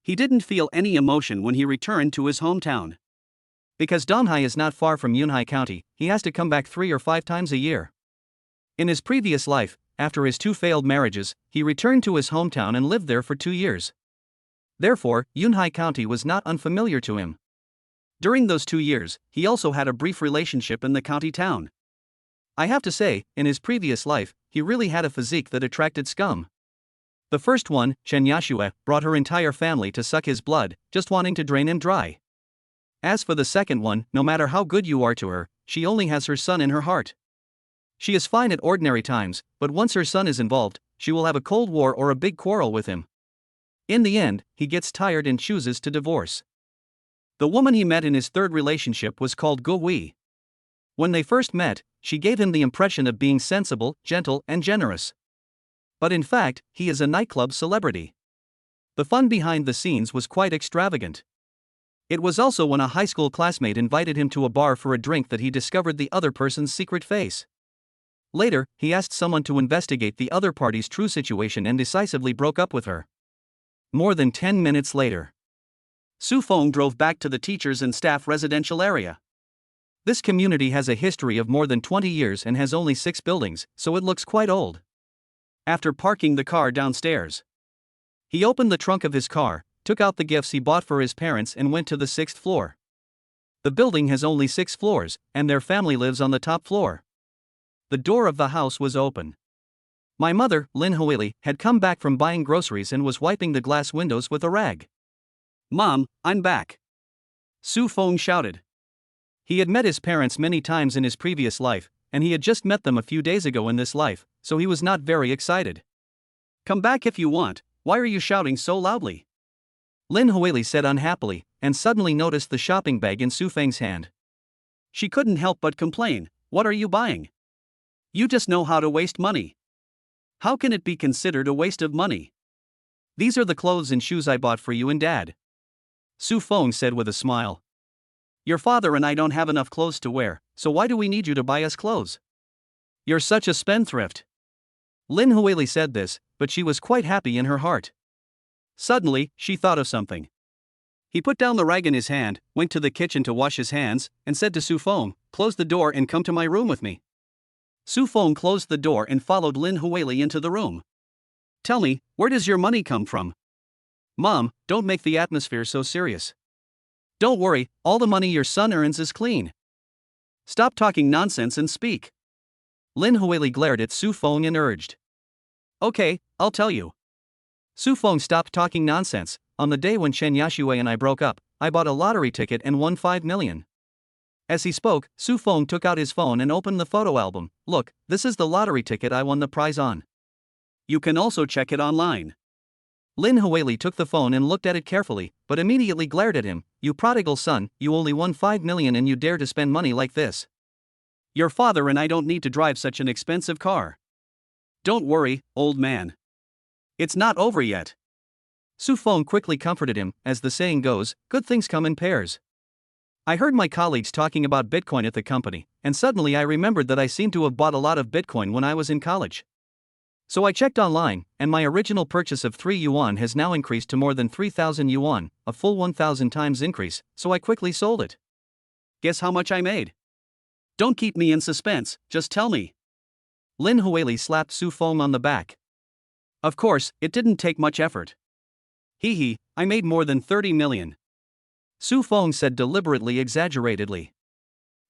He didn't feel any emotion when he returned to his hometown. Because Donghai is not far from Yunhai County, he has to come back 3 or 5 times a year. In his previous life, after his 2 failed marriages, he returned to his hometown and lived there for 2 years. Therefore, Yunhai County was not unfamiliar to him. During those 2 years, he also had a brief relationship in the county town. I have to say, in his previous life, he really had a physique that attracted scum. The first one, Chen Yashue, brought her entire family to suck his blood, just wanting to drain him dry. As for the second one, no matter how good you are to her, she only has her son in her heart. She is fine at ordinary times, but once her son is involved, she will have a cold war or a big quarrel with him. In the end, he gets tired and chooses to divorce. The woman he met in his third relationship was called Gu Wei. When they first met, she gave him the impression of being sensible, gentle, and generous. But in fact, he is a nightclub celebrity. The fun behind the scenes was quite extravagant. It was also when a high school classmate invited him to a bar for a drink that he discovered the other person's secret face. Later, he asked someone to investigate the other party's true situation and decisively broke up with her. More than 10 minutes later, Su Feng drove back to the teachers and staff residential area. This community has a history of more than 20 years and has only 6 buildings, so it looks quite old. After parking the car downstairs, he opened the trunk of his car, took out the gifts he bought for his parents and went to the 6th floor. The building has only 6 floors, and their family lives on the top floor. The door of the house was open. My mother, Lin Huili, had come back from buying groceries and was wiping the glass windows with a rag. "Mom, I'm back," Su Feng shouted. He had met his parents many times in his previous life, and he had just met them a few days ago in this life, so he was not very excited. "Come back if you want, why are you shouting so loudly?" Lin Huili said unhappily, and suddenly noticed the shopping bag in Su Feng's hand. She couldn't help but complain, "What are you buying? You just know how to waste money. How can it be considered a waste of money? These are the clothes and shoes I bought for you and Dad," Su Feng said with a smile. "Your father and I don't have enough clothes to wear, so why do we need you to buy us clothes? You're such a spendthrift." Lin Huili said this, but she was quite happy in her heart. Suddenly, she thought of something. He put down the rag in his hand, went to the kitchen to wash his hands, and said to Su Feng, "Close the door and come to my room with me." Su Feng closed the door and followed Lin Huili into the room. "Tell me, where does your money come from?" "Mom, don't make the atmosphere so serious. Don't worry, all the money your son earns is clean. Stop talking nonsense and speak." Lin Huili glared at Su Feng and urged. "Okay, I'll tell you." Su Feng stopped talking nonsense. "On the day when Chen Yashue and I broke up, I bought a lottery ticket and won 5 million. As he spoke, Su Feng took out his phone and opened the photo album. "Look, this is the lottery ticket I won the prize on. You can also check it online." Lin Huili took the phone and looked at it carefully, but immediately glared at him. "You prodigal son, you only won 5 million and you dare to spend money like this. Your father and I don't need to drive such an expensive car. Don't worry, old man. It's not over yet." Su Feng quickly comforted him. As the saying goes, good things come in pairs. I heard my colleagues talking about Bitcoin at the company, and suddenly I remembered that I seemed to have bought a lot of Bitcoin when I was in college. So I checked online, and my original purchase of 3 yuan has now increased to more than 3,000 yuan, a full 1,000 times increase, so I quickly sold it. Guess how much I made? Don't keep me in suspense, just tell me. Lin Huili slapped Su Feng on the back. Of course, it didn't take much effort. Hee, I made more than 30 million. Su Feng said deliberately exaggeratedly.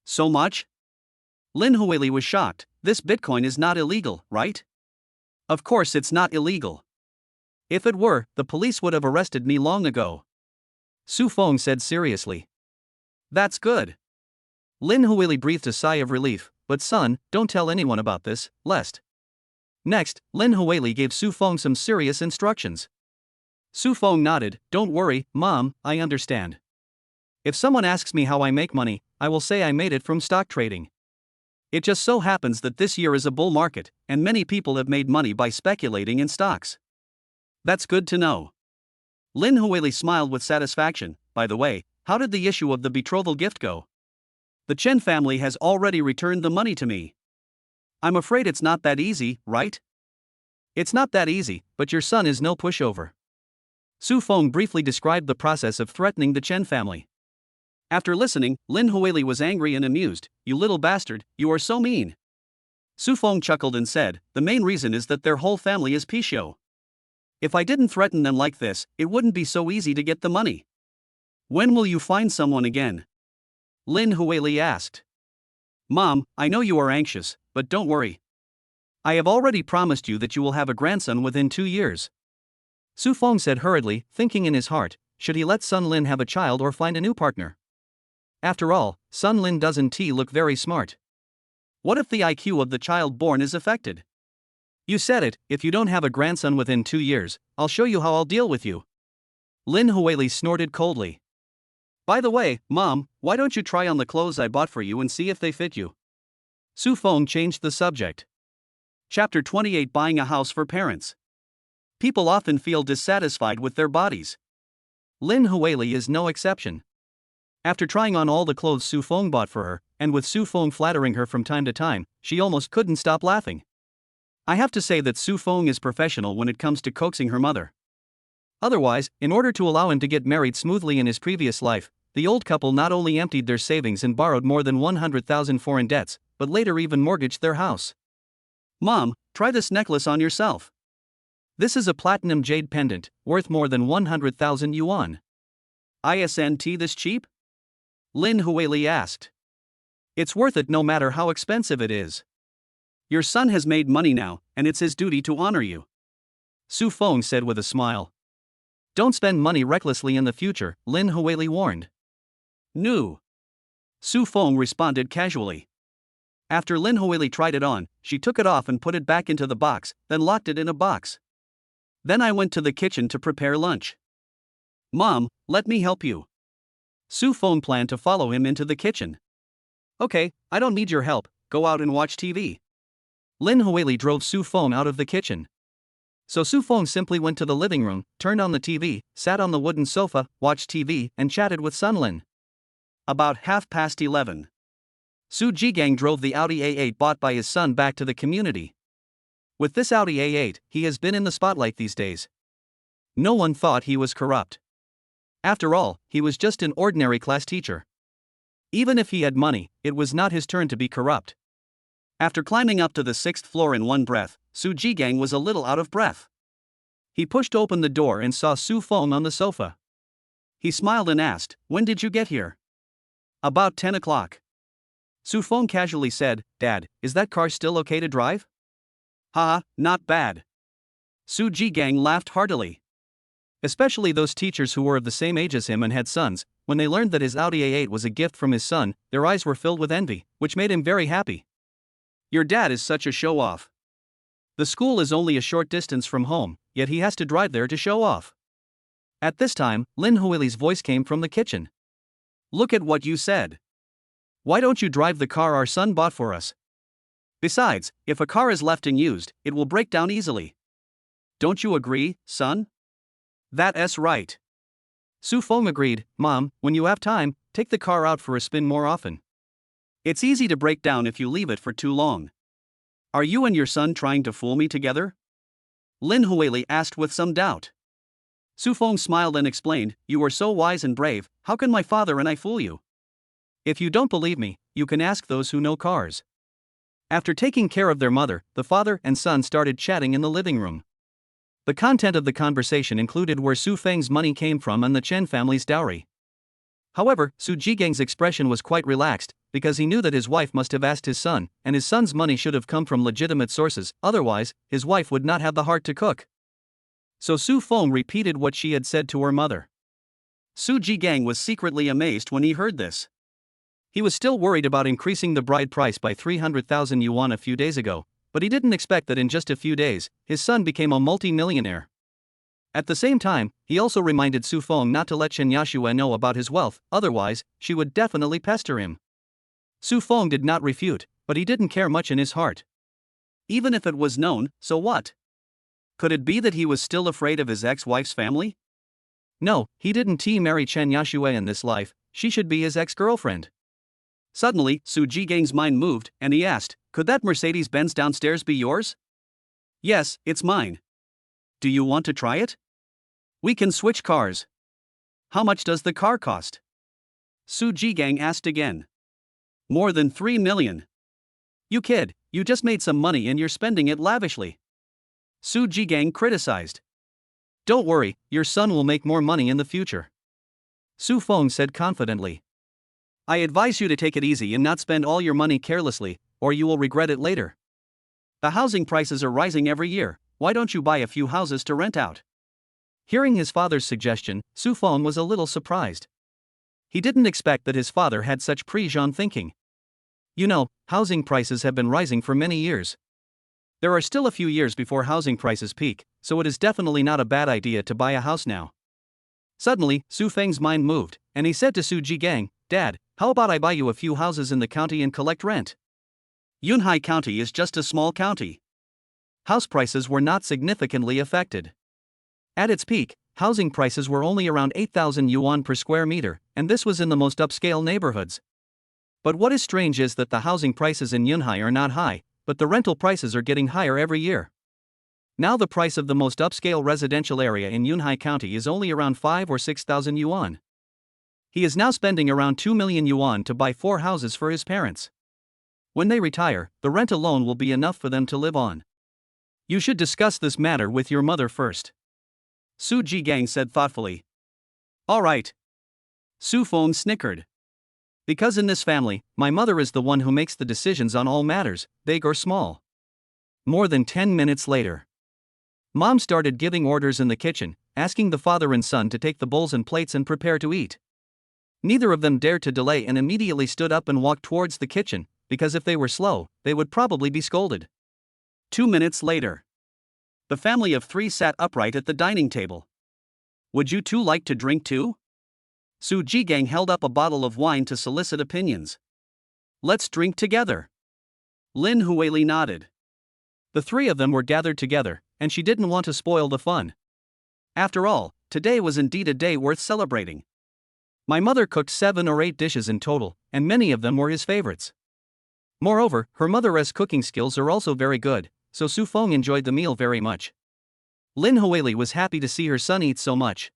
So much? Lin Huili was shocked. This Bitcoin is not illegal, right? Of course it's not illegal. If it were, the police would have arrested me long ago. Su Feng said seriously. That's good. Lin Huili breathed a sigh of relief, but son, don't tell anyone about this, lest. Next, Lin Huili gave Su Feng some serious instructions. Su Feng nodded. Don't worry, Mom, I understand. If someone asks me how I make money, I will say I made it from stock trading. It just so happens that this year is a bull market, and many people have made money by speculating in stocks. That's good to know. Lin Huili smiled with satisfaction. By the way, how did the issue of the betrothal gift go? The Chen family has already returned the money to me. I'm afraid it's not that easy, right? It's not that easy, but your son is no pushover. Su Feng briefly described the process of threatening the Chen family. After listening, Lin Huili was angry and amused. You little bastard, you are so mean. Su Feng chuckled and said, the main reason is that their whole family is Pisho. If I didn't threaten them like this, it wouldn't be so easy to get the money. When will you find someone again? Lin Huili asked. Mom, I know you are anxious, but don't worry. I have already promised you that you will have a grandson within 2 years. Su Feng said hurriedly, thinking in his heart, should he let Sun Lin have a child or find a new partner? After all, Sun Lin doesn't look very smart. What if the IQ of the child born is affected? You said it, if you don't have a grandson within 2 years, I'll show you how I'll deal with you. Lin Huili snorted coldly. By the way, Mom, why don't you try on the clothes I bought for you and see if they fit you? Su Feng changed the subject. Chapter 28 Buying a House for Parents. People often feel dissatisfied with their bodies. Lin Huili is no exception. After trying on all the clothes Su Feng bought for her, and with Su Feng flattering her from time to time, she almost couldn't stop laughing. I have to say that Su Feng is professional when it comes to coaxing her mother. Otherwise, in order to allow him to get married smoothly in his previous life, the old couple not only emptied their savings and borrowed more than 100,000 foreign debts, but later even mortgaged their house. Mom, try this necklace on yourself. This is a platinum jade pendant, worth more than 100,000 yuan. Isn't this cheap? Lin Huili asked. It's worth it no matter how expensive it is. Your son has made money now, and it's his duty to honor you. Su Feng said with a smile. Don't spend money recklessly in the future, Lin Huili warned. No. Su Feng responded casually. After Lin Huili tried it on, she took it off and put it back into the box, then locked it in a box. Then I went to the kitchen to prepare lunch. Mom, let me help you. Su Feng planned to follow him into the kitchen. Okay, I don't need your help, go out and watch TV. Lin Huili drove Su Feng out of the kitchen. So Su Feng simply went to the living room, turned on the TV, sat on the wooden sofa, watched TV, and chatted with Sun Lin. About 11:30. Su Jigang drove the Audi A8 bought by his son back to the community. With this Audi A8, he has been in the spotlight these days. No one thought he was corrupt. After all, he was just an ordinary class teacher. Even if he had money, it was not his turn to be corrupt. After climbing up to the 6th floor in one breath, Su Jigang was a little out of breath. He pushed open the door and saw Su Feng on the sofa. He smiled and asked, when did you get here? About 10 o'clock. Su Feng casually said, Dad, is that car still okay to drive? Haha, not bad. Su Jigang laughed heartily. Especially those teachers who were of the same age as him and had sons, when they learned that his Audi A8 was a gift from his son, their eyes were filled with envy, which made him very happy. Your dad is such a show-off. The school is only a short distance from home, yet he has to drive there to show off. At this time, Lin Huili's voice came from the kitchen. Look at what you said. Why don't you drive the car our son bought for us? Besides, if a car is left unused, it will break down easily. Don't you agree, son? That's right. Su Feng agreed. Mom, when you have time, take the car out for a spin more often. It's easy to break down if you leave it for too long. Are you and your son trying to fool me together? Lin Huili asked with some doubt. Su Feng smiled and explained, you are so wise and brave, how can my father and I fool you? If you don't believe me, you can ask those who know cars. After taking care of their mother, the father and son started chatting in the living room. The content of the conversation included where Su Feng's money came from and the Chen family's dowry. However, Su Jigang's expression was quite relaxed, because he knew that his wife must have asked his son, and his son's money should have come from legitimate sources, otherwise, his wife would not have the heart to cook. So Su Feng repeated what she had said to her mother. Su Jigang was secretly amazed when he heard this. He was still worried about increasing the bride price by 300,000 yuan a few days ago, but he didn't expect that in just a few days, his son became a multi-millionaire. At the same time, he also reminded Su Feng not to let Chen Yashue know about his wealth, otherwise, she would definitely pester him. Su Feng did not refute, but he didn't care much in his heart. Even if it was known, so what? Could it be that he was still afraid of his ex-wife's family? No, he didn't marry Chen Yashue in this life, she should be his ex-girlfriend. Suddenly, Su Jigang's mind moved, and he asked, could that Mercedes-Benz downstairs be yours? Yes, it's mine. Do you want to try it? We can switch cars. How much does the car cost? Su Jigang asked again. More than 3 million. You kid, you just made some money and you're spending it lavishly. Su Jigang criticized. Don't worry, your son will make more money in the future. Su Feng said confidently. I advise you to take it easy and not spend all your money carelessly, or you will regret it later. The housing prices are rising every year, why don't you buy a few houses to rent out? Hearing his father's suggestion, Su Feng was a little surprised. He didn't expect that his father had such pre-Jean thinking. You know, housing prices have been rising for many years. There are still a few years before housing prices peak, so it is definitely not a bad idea to buy a house now. Suddenly, Su Feng's mind moved, and he said to Su Jigang, Dad, how about I buy you a few houses in the county and collect rent? Yunhai County is just a small county. House prices were not significantly affected. At its peak, housing prices were only around 8,000 yuan per square meter, and this was in the most upscale neighborhoods. But what is strange is that the housing prices in Yunhai are not high, but the rental prices are getting higher every year. Now the price of the most upscale residential area in Yunhai County is only around 5 or 6,000 yuan. He is now spending around 2 million yuan to buy 4 houses for his parents. When they retire, the rent alone will be enough for them to live on. You should discuss this matter with your mother first. Su Jigang said thoughtfully. All right. Su Feng snickered. Because in this family, my mother is the one who makes the decisions on all matters, big or small. More than 10 minutes later. Mom started giving orders in the kitchen, asking the father and son to take the bowls and plates and prepare to eat. Neither of them dared to delay and immediately stood up and walked towards the kitchen, because if they were slow, they would probably be scolded. 2 minutes later. The family of 3 sat upright at the dining table. Would you two like to drink too? Su Jigang held up a bottle of wine to solicit opinions. Let's drink together. Lin Huili nodded. The 3 of them were gathered together, and she didn't want to spoil the fun. After all, today was indeed a day worth celebrating. My mother cooked 7 or 8 dishes in total, and many of them were his favorites. Moreover, her mother's cooking skills are also very good, so Su Feng enjoyed the meal very much. Lin Huili was happy to see her son eat so much.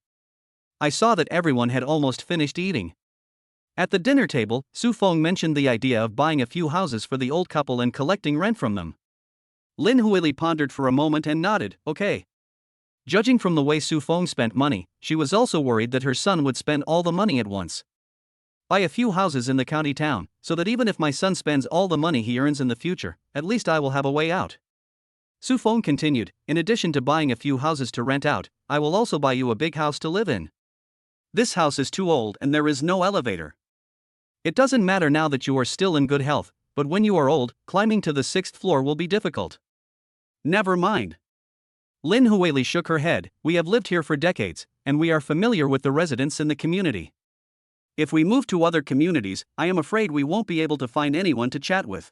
I saw that everyone had almost finished eating. At the dinner table, Su Feng mentioned the idea of buying a few houses for the old couple and collecting rent from them. Lin Huili pondered for a moment and nodded, okay. Judging from the way Su Feng spent money, she was also worried that her son would spend all the money at once. Buy a few houses in the county town, so that even if my son spends all the money he earns in the future, at least I will have a way out. Su Feng continued, in addition to buying a few houses to rent out, I will also buy you a big house to live in. This house is too old and there is no elevator. It doesn't matter now that you are still in good health, but when you are old, climbing to the 6th floor will be difficult. Never mind. Lin Huili shook her head, we have lived here for decades, and we are familiar with the residents in the community. If we move to other communities, I am afraid we won't be able to find anyone to chat with.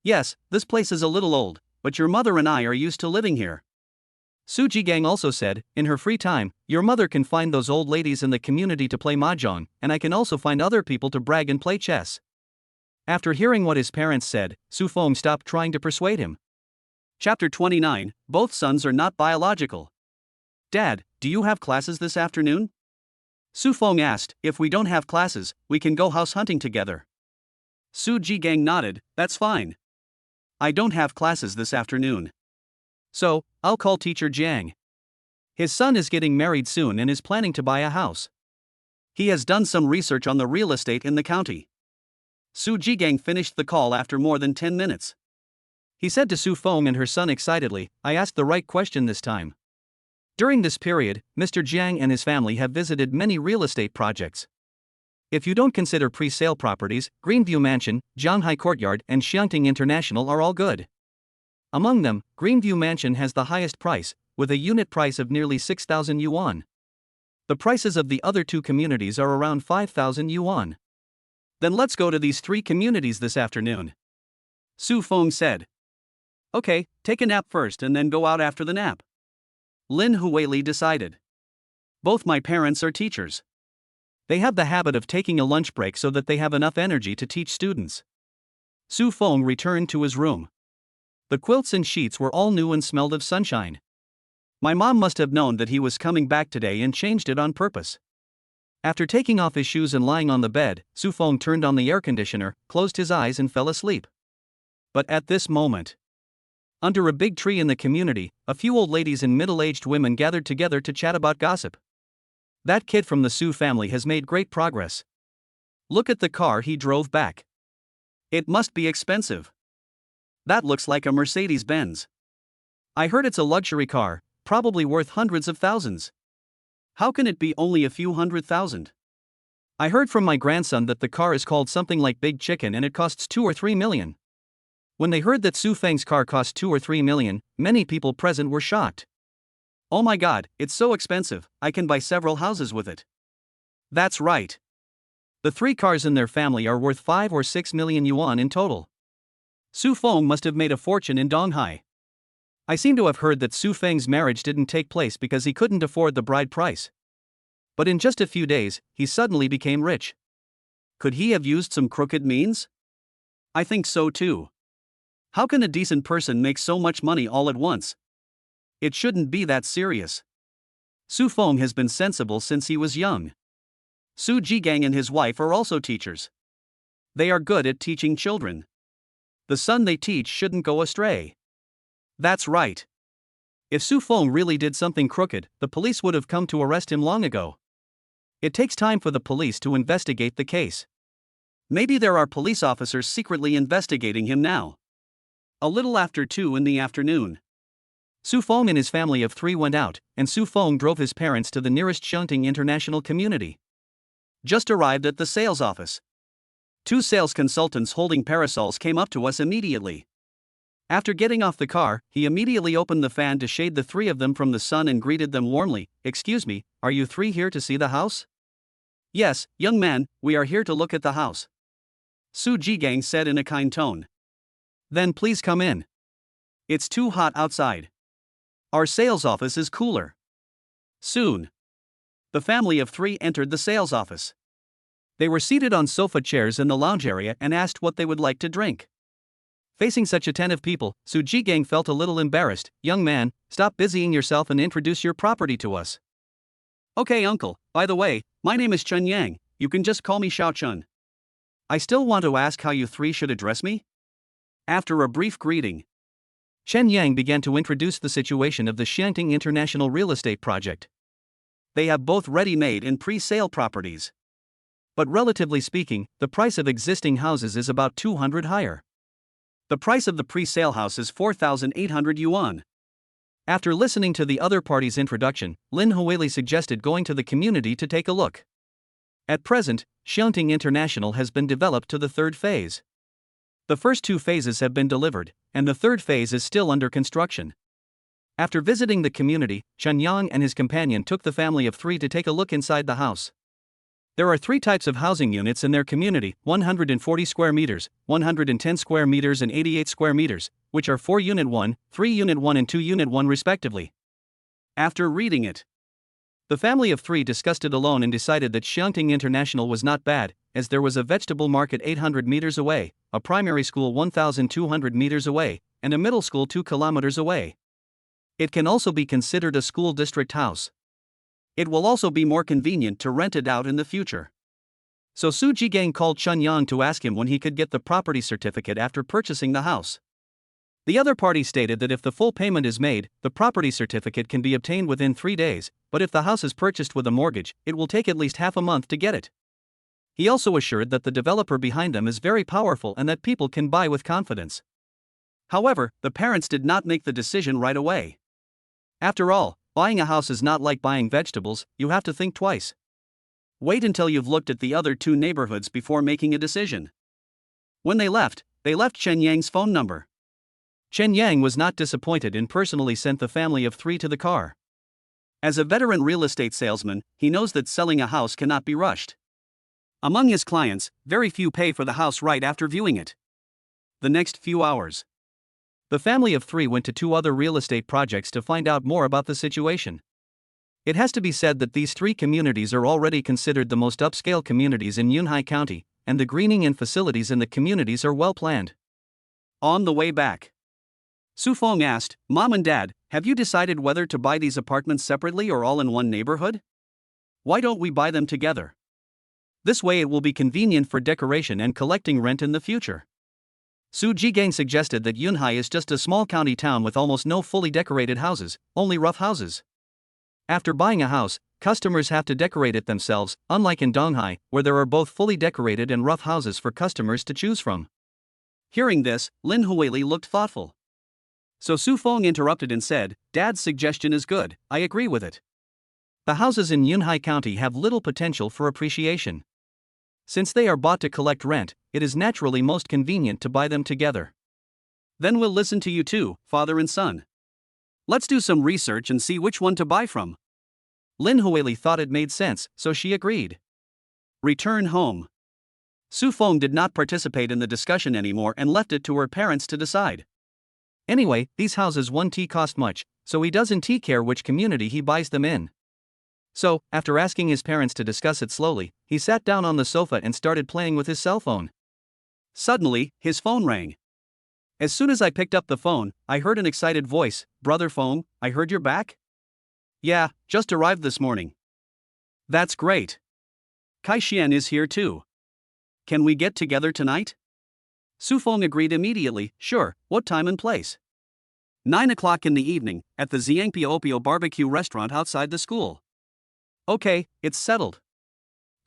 Yes, this place is a little old, but your mother and I are used to living here. Su Jigang also said, in her free time, your mother can find those old ladies in the community to play mahjong, and I can also find other people to brag and play chess. After hearing what his parents said, Su Feng stopped trying to persuade him. Chapter 29, Both sons are not biological. Dad, do you have classes this afternoon? Su Feng asked, if we don't have classes, we can go house hunting together. Su Jigang nodded, that's fine. I don't have classes this afternoon. So, I'll call teacher Jiang. His son is getting married soon and is planning to buy a house. He has done some research on the real estate in the county. Su Jigang finished the call after more than 10 minutes. He said to Su Feng and her son excitedly, I asked the right question this time. During this period, Mr. Jiang and his family have visited many real estate projects. If you don't consider pre-sale properties, Greenview Mansion, Zhanghai Courtyard and Xiangting International are all good. Among them, Greenview Mansion has the highest price, with a unit price of nearly 6,000 yuan. The prices of the other 2 communities are around 5,000 yuan. Then let's go to these 3 communities this afternoon. Su Feng said. Okay, take a nap first and then go out after the nap. Lin Huili decided. Both my parents are teachers. They have the habit of taking a lunch break so that they have enough energy to teach students. Su Feng returned to his room. The quilts and sheets were all new and smelled of sunshine. My mom must have known that he was coming back today and changed it on purpose. After taking off his shoes and lying on the bed, Su Feng turned on the air conditioner, closed his eyes and fell asleep. But at this moment, under a big tree in the community, a few old ladies and middle-aged women gathered together to chat about gossip. That kid from the Su family has made great progress. Look at the car he drove back. It must be expensive. That looks like a Mercedes-Benz. I heard it's a luxury car, probably worth hundreds of thousands. How can it be only a few $100,000? I heard from my grandson that the car is called something like Big Chicken and it costs 2 or 3 million. When they heard that Su Feng's car cost 2 or 3 million, many people present were shocked. Oh my god, it's so expensive, I can buy several houses with it. That's right. The 3 cars in their family are worth 5 or 6 million yuan in total. Su Feng must have made a fortune in Donghai. I seem to have heard that Su Feng's marriage didn't take place because he couldn't afford the bride price. But in just a few days, he suddenly became rich. Could he have used some crooked means? I think so too. How can a decent person make so much money all at once? It shouldn't be that serious. Su Feng has been sensible since he was young. Su Jigang and his wife are also teachers. They are good at teaching children. The son they teach shouldn't go astray. That's right. If Su Feng really did something crooked, the police would have come to arrest him long ago. It takes time for the police to investigate the case. Maybe there are police officers secretly investigating him now. A little after 2 in the afternoon, Su Feng and his family of 3 went out, and Su Feng drove his parents to the nearest Xiangting International Community. Just arrived at the sales office. 2 sales consultants holding parasols came up to us immediately. After getting off the car, he immediately opened the fan to shade the 3 of them from the sun and greeted them warmly. Excuse me, are you 3 here to see the house? Yes, young man, we are here to look at the house. Su Jigang said in a kind tone. Then please come in. It's too hot outside. Our sales office is cooler. Soon, the family of 3 entered the sales office. They were seated on sofa chairs in the lounge area and asked what they would like to drink. Facing such attentive people, Su Jigang felt a little embarrassed. Young man, stop busying yourself and introduce your property to us. Okay uncle, by the way, my name is Chen Yang, you can just call me Xiao Chun. I still want to ask how you 3 should address me? After a brief greeting, Chen Yang began to introduce the situation of the Xiangting International Real Estate Project. They have both ready-made and pre-sale properties. But relatively speaking, the price of existing houses is about 200 higher. The price of the pre-sale house is 4,800 yuan. After listening to the other party's introduction, Lin Huili suggested going to the community to take a look. At present, Xiangting International has been developed to the 3rd phase. The first 2 phases have been delivered, and the 3rd phase is still under construction. After visiting the community, Chen Yang and his companion took the family of 3 to take a look inside the house. There are 3 types of housing units in their community, 140 square meters, 110 square meters and 88 square meters, which are 4 Unit 1, 3 Unit 1 and 2 Unit 1 respectively. After reading it, the family of 3 discussed it alone and decided that Xiangting International was not bad, as there was a vegetable market 800 meters away, a primary school 1,200 meters away, and a middle school 2 kilometers away. It can also be considered a school district house. It will also be more convenient to rent it out in the future. So Su Jigang called Chen Yang to ask him when he could get the property certificate after purchasing the house. The other party stated that if the full payment is made, the property certificate can be obtained within 3 days, but if the house is purchased with a mortgage, it will take at least half a month to get it. He also assured that the developer behind them is very powerful and that people can buy with confidence. However, the parents did not make the decision right away. After all, buying a house is not like buying vegetables, you have to think twice. Wait until you've looked at the other 2 neighborhoods before making a decision. When they left Chen Yang's phone number. Chen Yang was not disappointed and personally sent the family of 3 to the car. As a veteran real estate salesman, he knows that selling a house cannot be rushed. Among his clients, very few pay for the house right after viewing it. The next few hours, The family of three went to two other real estate projects to find out more about the situation. It has to be said that these three communities are already considered the most upscale communities in Yunhai County, and the greening and facilities in the communities are well planned. On the way back, Su Feng asked, "Mom and Dad, have you decided whether to buy these apartments separately or all in one neighborhood? Why don't we buy them together? This way it will be convenient for decoration and collecting rent in the future." Su Jigang suggested that Yunhai is just a small county town with almost no fully decorated houses, only rough houses. After buying a house, customers have to decorate it themselves, unlike in Donghai, where there are both fully decorated and rough houses for customers to choose from. Hearing this, Lin Huili looked thoughtful. So Su Feng interrupted and said, "Dad's suggestion is good, I agree with it. The houses in Yunhai County have little potential for appreciation. Since they are bought to collect rent, it is naturally most convenient to buy them together. Then we'll listen to you two, father and son. Let's do some research and see which one to buy from." Lin Huili thought it made sense, so she agreed. Return home. Su Feng did not participate in the discussion anymore and left it to her parents to decide. Anyway, these houses won't cost much, so he doesn't care which community he buys them in. So, after asking his parents to discuss it slowly, he sat down on the sofa and started playing with his cell phone. Suddenly, his phone rang. As soon as I picked up the phone, I heard an excited voice, "Brother Feng, I heard you're back?" "Yeah, just arrived this morning." "That's great. Kai Xian is here too. Can we get together tonight?" Su Feng agreed immediately, "Sure, what time and place?" 9 o'clock in the evening, at the Xiangpia Opio barbecue restaurant outside the school. "Okay, it's settled."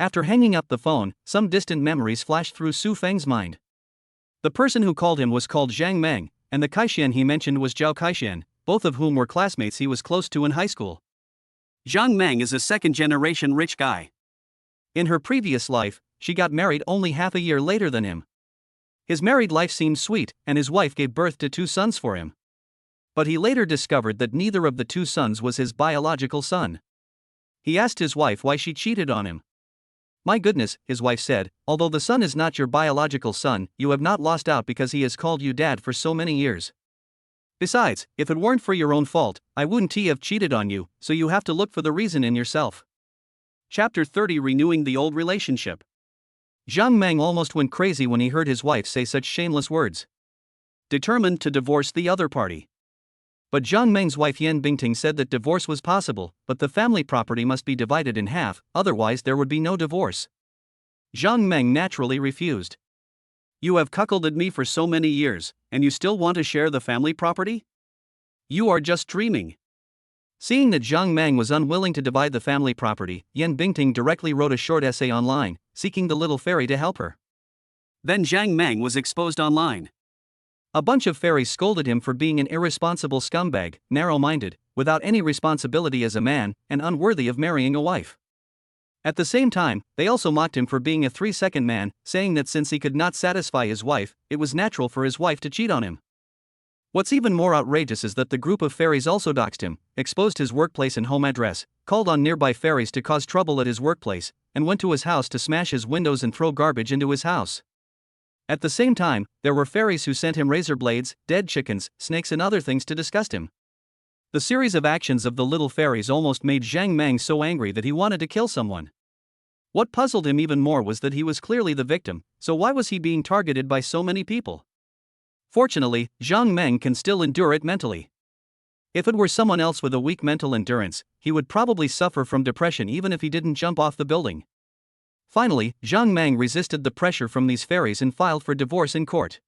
After hanging up the phone, some distant memories flashed through Su Feng's mind. The person who called him was called Zhang Meng, and the Kaishian he mentioned was Zhao Kaishian, both of whom were classmates he was close to in high school. Zhang Meng is a second-generation rich guy. In her previous life, she got married only half a year later than him. His married life seemed sweet, and his wife gave birth to 2 sons for him. But he later discovered that neither of the 2 sons was his biological son. He asked his wife why she cheated on him. "My goodness," his wife said, "although the son is not your biological son, you have not lost out because he has called you dad for so many years. Besides, if it weren't for your own fault, I wouldn't have cheated on you, so you have to look for the reason in yourself." Chapter 30, Renewing the Old Relationship. Zhang Meng almost went crazy when he heard his wife say such shameless words. Determined to divorce the other party. But Zhang Meng's wife Yan Bingting said that divorce was possible, but the family property must be divided in half, otherwise there would be no divorce. Zhang Meng naturally refused. "You have cuckolded me for so many years, and you still want to share the family property? You are just dreaming." Seeing that Zhang Meng was unwilling to divide the family property, Yan Bingting directly wrote a short essay online, seeking the little fairy to help her. Then Zhang Meng was exposed online. A bunch of fairies scolded him for being an irresponsible scumbag, narrow-minded, without any responsibility as a man, and unworthy of marrying a wife. At the same time, they also mocked him for being a 3-second man, saying that since he could not satisfy his wife, it was natural for his wife to cheat on him. What's even more outrageous is that the group of fairies also doxed him, exposed his workplace and home address, called on nearby fairies to cause trouble at his workplace, and went to his house to smash his windows and throw garbage into his house. At the same time, there were fairies who sent him razor blades, dead chickens, snakes and other things to disgust him. The series of actions of the little fairies almost made Zhang Meng so angry that he wanted to kill someone. What puzzled him even more was that he was clearly the victim, so why was he being targeted by so many people? Fortunately, Zhang Meng can still endure it mentally. If it were someone else with a weak mental endurance, he would probably suffer from depression even if he didn't jump off the building. Finally, Zhang Meng resisted the pressure from these fairies and filed for divorce in court.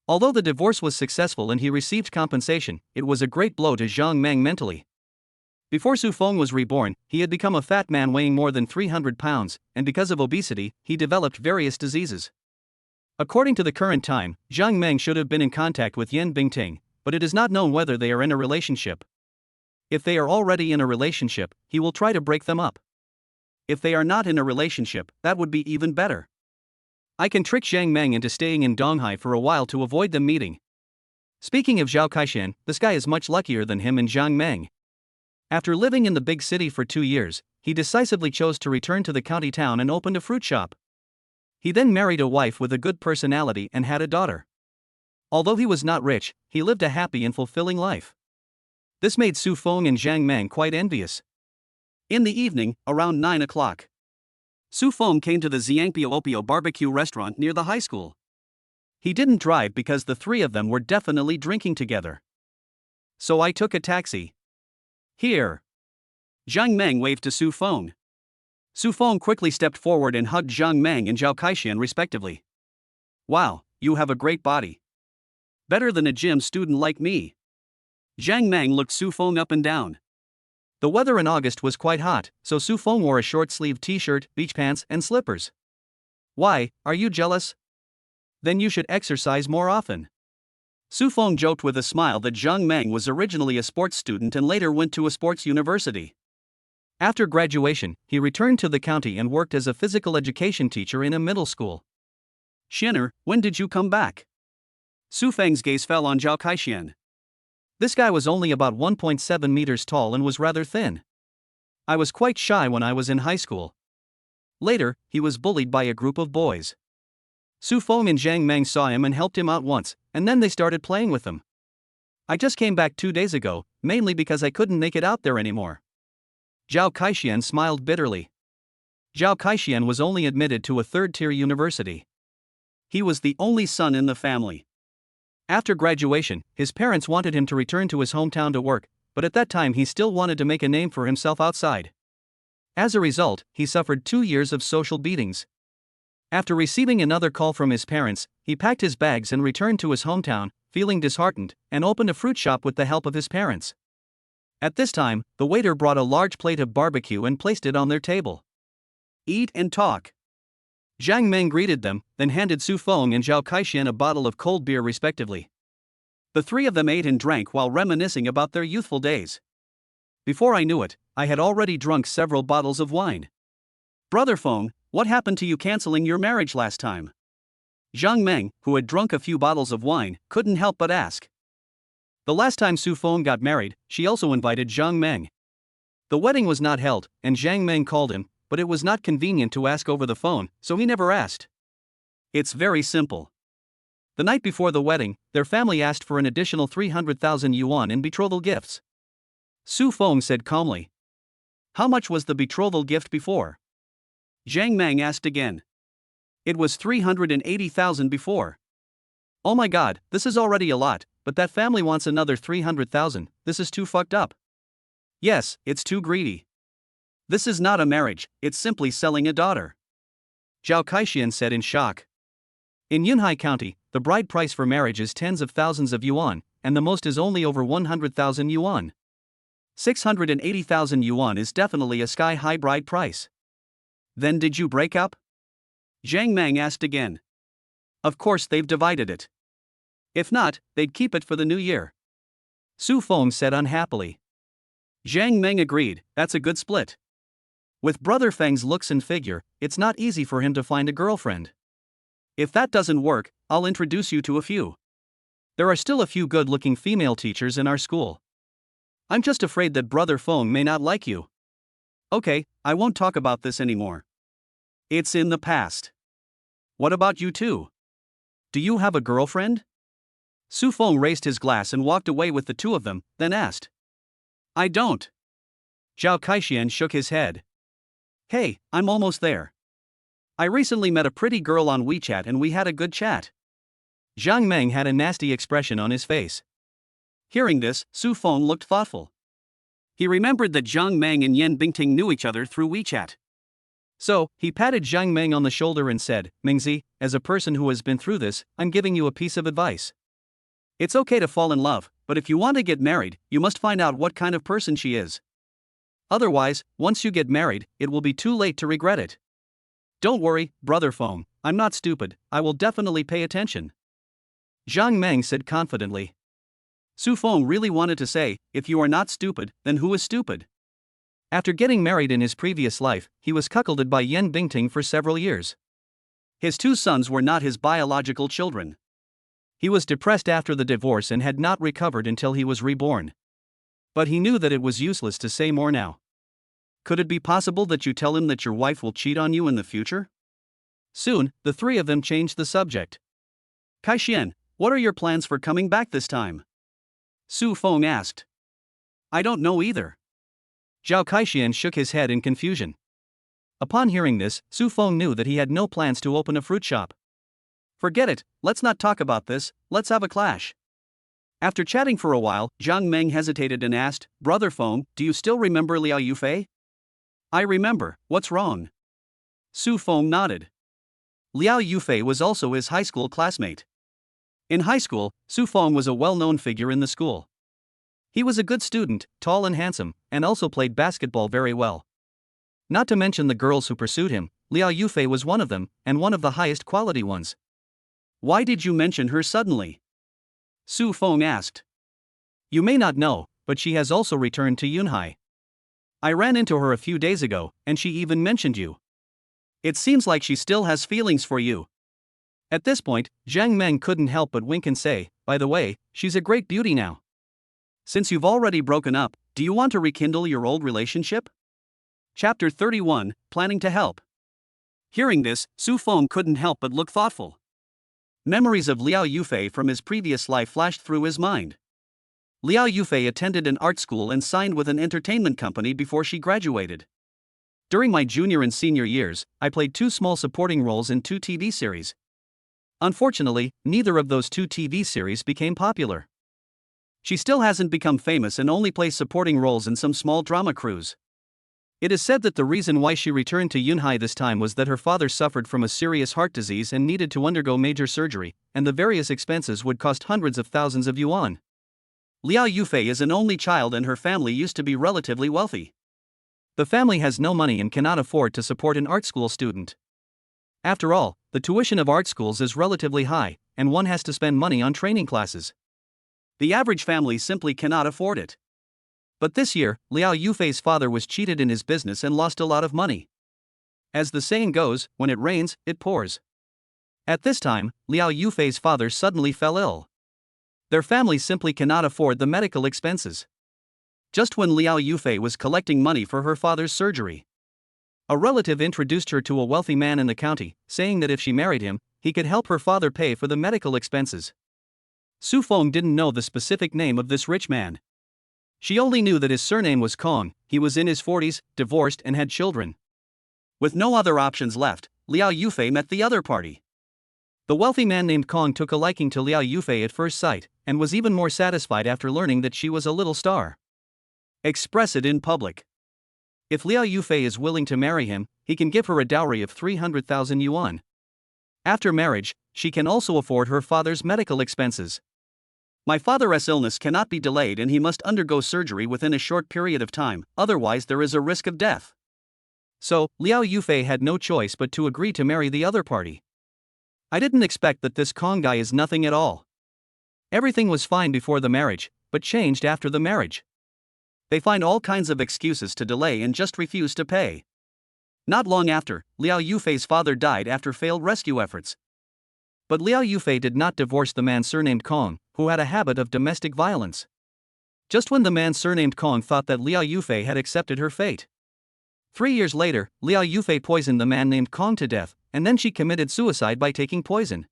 Although the divorce was successful and he received compensation, it was a great blow to Zhang Meng mentally. Before Su Feng was reborn, he had become a fat man weighing more than 300 pounds, and because of obesity, he developed various diseases. According to the current time, Zhang Meng should have been in contact with Yan Bingting, but it is not known whether they are in a relationship. If they are already in a relationship, he will try to break them up. If they are not in a relationship, that would be even better. I can trick Zhang Meng into staying in Donghai for a while to avoid them meeting. Speaking of Zhao Kaishan, this guy is much luckier than him and Zhang Meng. After living in the big city for 2 years, he decisively chose to return to the county town and opened a fruit shop. He then married a wife with a good personality and had a daughter. Although he was not rich, he lived a happy and fulfilling life. This made Su Feng and Zhang Meng quite envious. In the evening, around 9 o'clock, Su Feng came to the Xiangpio Opio barbecue restaurant near the high school. He didn't drive because the three of them were definitely drinking together. So I took a taxi. Here. Zhang Meng waved to Su Feng. Su Feng quickly stepped forward and hugged Zhang Meng and Zhao Kaixian respectively. Wow, you have a great body. Better than a gym student like me. Zhang Meng looked Su Feng up and down. The weather in August was quite hot, so Su Feng wore a short-sleeved t-shirt, beach pants, and slippers. Why, are you jealous? Then you should exercise more often. Su Feng joked with a smile that Zhang Meng was originally a sports student and later went to a sports university. After graduation, he returned to the county and worked as a physical education teacher in a middle school. Xianer, when did you come back? Su Feng's gaze fell on Zhao Kaixian. This guy was only about 1.7 meters tall and was rather thin. I was quite shy when I was in high school. Later, he was bullied by a group of boys. Su Feng and Zhang Meng saw him and helped him out once, and then they started playing with him. I just came back 2 days ago, mainly because I couldn't make it out there anymore. Zhao Kaixian smiled bitterly. Zhao Kaixian was only admitted to a third-tier university. He was the only son in the family. After graduation, his parents wanted him to return to his hometown to work, but at that time he still wanted to make a name for himself outside. As a result, he suffered 2 years of social beatings. After receiving another call from his parents, he packed his bags and returned to his hometown, feeling disheartened, and opened a fruit shop with the help of his parents. At this time, the waiter brought a large plate of barbecue and placed it on their table. Eat and talk. Zhang Meng greeted them, then handed Su Feng and Zhao Kaixian a bottle of cold beer respectively. The three of them ate and drank while reminiscing about their youthful days. Before I knew it, I had already drunk several bottles of wine. Brother Feng, what happened to you canceling your marriage last time? Zhang Meng, who had drunk a few bottles of wine, couldn't help but ask. The last time Su Feng got married, she also invited Zhang Meng. The wedding was not held, and Zhang Meng called him, but it was not convenient to ask over the phone, so he never asked. It's very simple. The night before the wedding, their family asked for an additional 300,000 yuan in betrothal gifts. Su Feng said calmly. How much was the betrothal gift before? Zhang Meng asked again. It was 380,000 before. Oh my god, this is already a lot, but that family wants another 300,000, this is too fucked up. Yes, it's too greedy. This is not a marriage, it's simply selling a daughter. Zhao Kaixian said in shock. In Yunhai County, the bride price for marriage is tens of thousands of yuan, and the most is only over 100,000 yuan. 680,000 yuan is definitely a sky-high bride price. Then did you break up? Zhang Meng asked again. Of course they've divided it. If not, they'd keep it for the new year. Su Feng said unhappily. Zhang Meng agreed, that's a good split. With Brother Feng's looks and figure, it's not easy for him to find a girlfriend. If that doesn't work, I'll introduce you to a few. There are still a few good-looking female teachers in our school. I'm just afraid that Brother Feng may not like you. Okay, I won't talk about this anymore. It's in the past. What about you two? Do you have a girlfriend? Su Feng raised his glass and walked away with the two of them, then asked. I don't. Zhao Kaixian shook his head. Hey, I'm almost there. I recently met a pretty girl on WeChat and we had a good chat. Zhang Meng had a nasty expression on his face. Hearing this, Su Feng looked thoughtful. He remembered that Zhang Meng and Yan Bingting knew each other through WeChat. So, he patted Zhang Meng on the shoulder and said, Mengzi, as a person who has been through this, I'm giving you a piece of advice. It's okay to fall in love, but if you want to get married, you must find out what kind of person she is. Otherwise, once you get married, it will be too late to regret it. Don't worry, Brother Feng, I'm not stupid, I will definitely pay attention. Zhang Meng said confidently. Su Feng really wanted to say, if you are not stupid, then who is stupid? After getting married in his previous life, he was cuckolded by Yan Bingting for several years. His two sons were not his biological children. He was depressed after the divorce and had not recovered until he was reborn. But he knew that it was useless to say more now. Could it be possible that you tell him that your wife will cheat on you in the future? Soon, the three of them changed the subject. Kaixian, what are your plans for coming back this time? Su Feng asked. I don't know either. Zhao Kaixian shook his head in confusion. Upon hearing this, Su Feng knew that he had no plans to open a fruit shop. Forget it, let's not talk about this, let's have a clash. After chatting for a while, Zhang Meng hesitated and asked, Brother Feng, do you still remember Liao Yufei? I remember, what's wrong? Su Feng nodded. Liao Yufei was also his high school classmate. In high school, Su Feng was a well-known figure in the school. He was a good student, tall and handsome, and also played basketball very well. Not to mention the girls who pursued him, Liao Yufei was one of them, and one of the highest quality ones. Why did you mention her suddenly? Su Feng asked. You may not know, but she has also returned to Yunhai. I ran into her a few days ago, and she even mentioned you. It seems like she still has feelings for you. At this point, Zhang Meng couldn't help but wink and say, by the way, she's a great beauty now. Since you've already broken up, do you want to rekindle your old relationship? Chapter 31, Planning to Help. Hearing this, Su Feng couldn't help but look thoughtful. Memories of Liao Yufei from his previous life flashed through his mind. Liao Yufei attended an art school and signed with an entertainment company before she graduated. During my junior and senior years, I played 2 small supporting roles in 2 TV series. Unfortunately, neither of those 2 TV series became popular. She still hasn't become famous and only plays supporting roles in some small drama crews. It is said that the reason why she returned to Yunhai this time was that her father suffered from a serious heart disease and needed to undergo major surgery, and the various expenses would cost hundreds of thousands of yuan. Liao Yufei is an only child and her family used to be relatively wealthy. The family has no money and cannot afford to support an art school student. After all, the tuition of art schools is relatively high, and one has to spend money on training classes. The average family simply cannot afford it. But this year, Liao Yufei's father was cheated in his business and lost a lot of money. As the saying goes, when it rains, it pours. At this time, Liao Yufei's father suddenly fell ill. Their family simply cannot afford the medical expenses. Just when Liao Yufei was collecting money for her father's surgery, a relative introduced her to a wealthy man in the county, saying that if she married him, he could help her father pay for the medical expenses. Su Feng didn't know the specific name of this rich man. She only knew that his surname was Kong, he was in his 40s, divorced and had children. With no other options left, Liao Yufei met the other party. The wealthy man named Kong took a liking to Liao Yufei at first sight, and was even more satisfied after learning that she was a little star. Express it in public. If Liao Yufei is willing to marry him, he can give her a dowry of 300,000 yuan. After marriage, she can also afford her father's medical expenses. My father's illness cannot be delayed and he must undergo surgery within a short period of time, otherwise there is a risk of death. So, Liao Yufei had no choice but to agree to marry the other party. I didn't expect that this Kong guy is nothing at all. Everything was fine before the marriage, but changed after the marriage. They find all kinds of excuses to delay and just refuse to pay. Not long after, Liao Yufei's father died after failed rescue efforts. But Liao Yufei did not divorce the man surnamed Kong, who had a habit of domestic violence. Just when the man surnamed Kong thought that Liao Yufei had accepted her fate. 3 years later, Liao Yufei poisoned the man named Kong to death, and then she committed suicide by taking poison.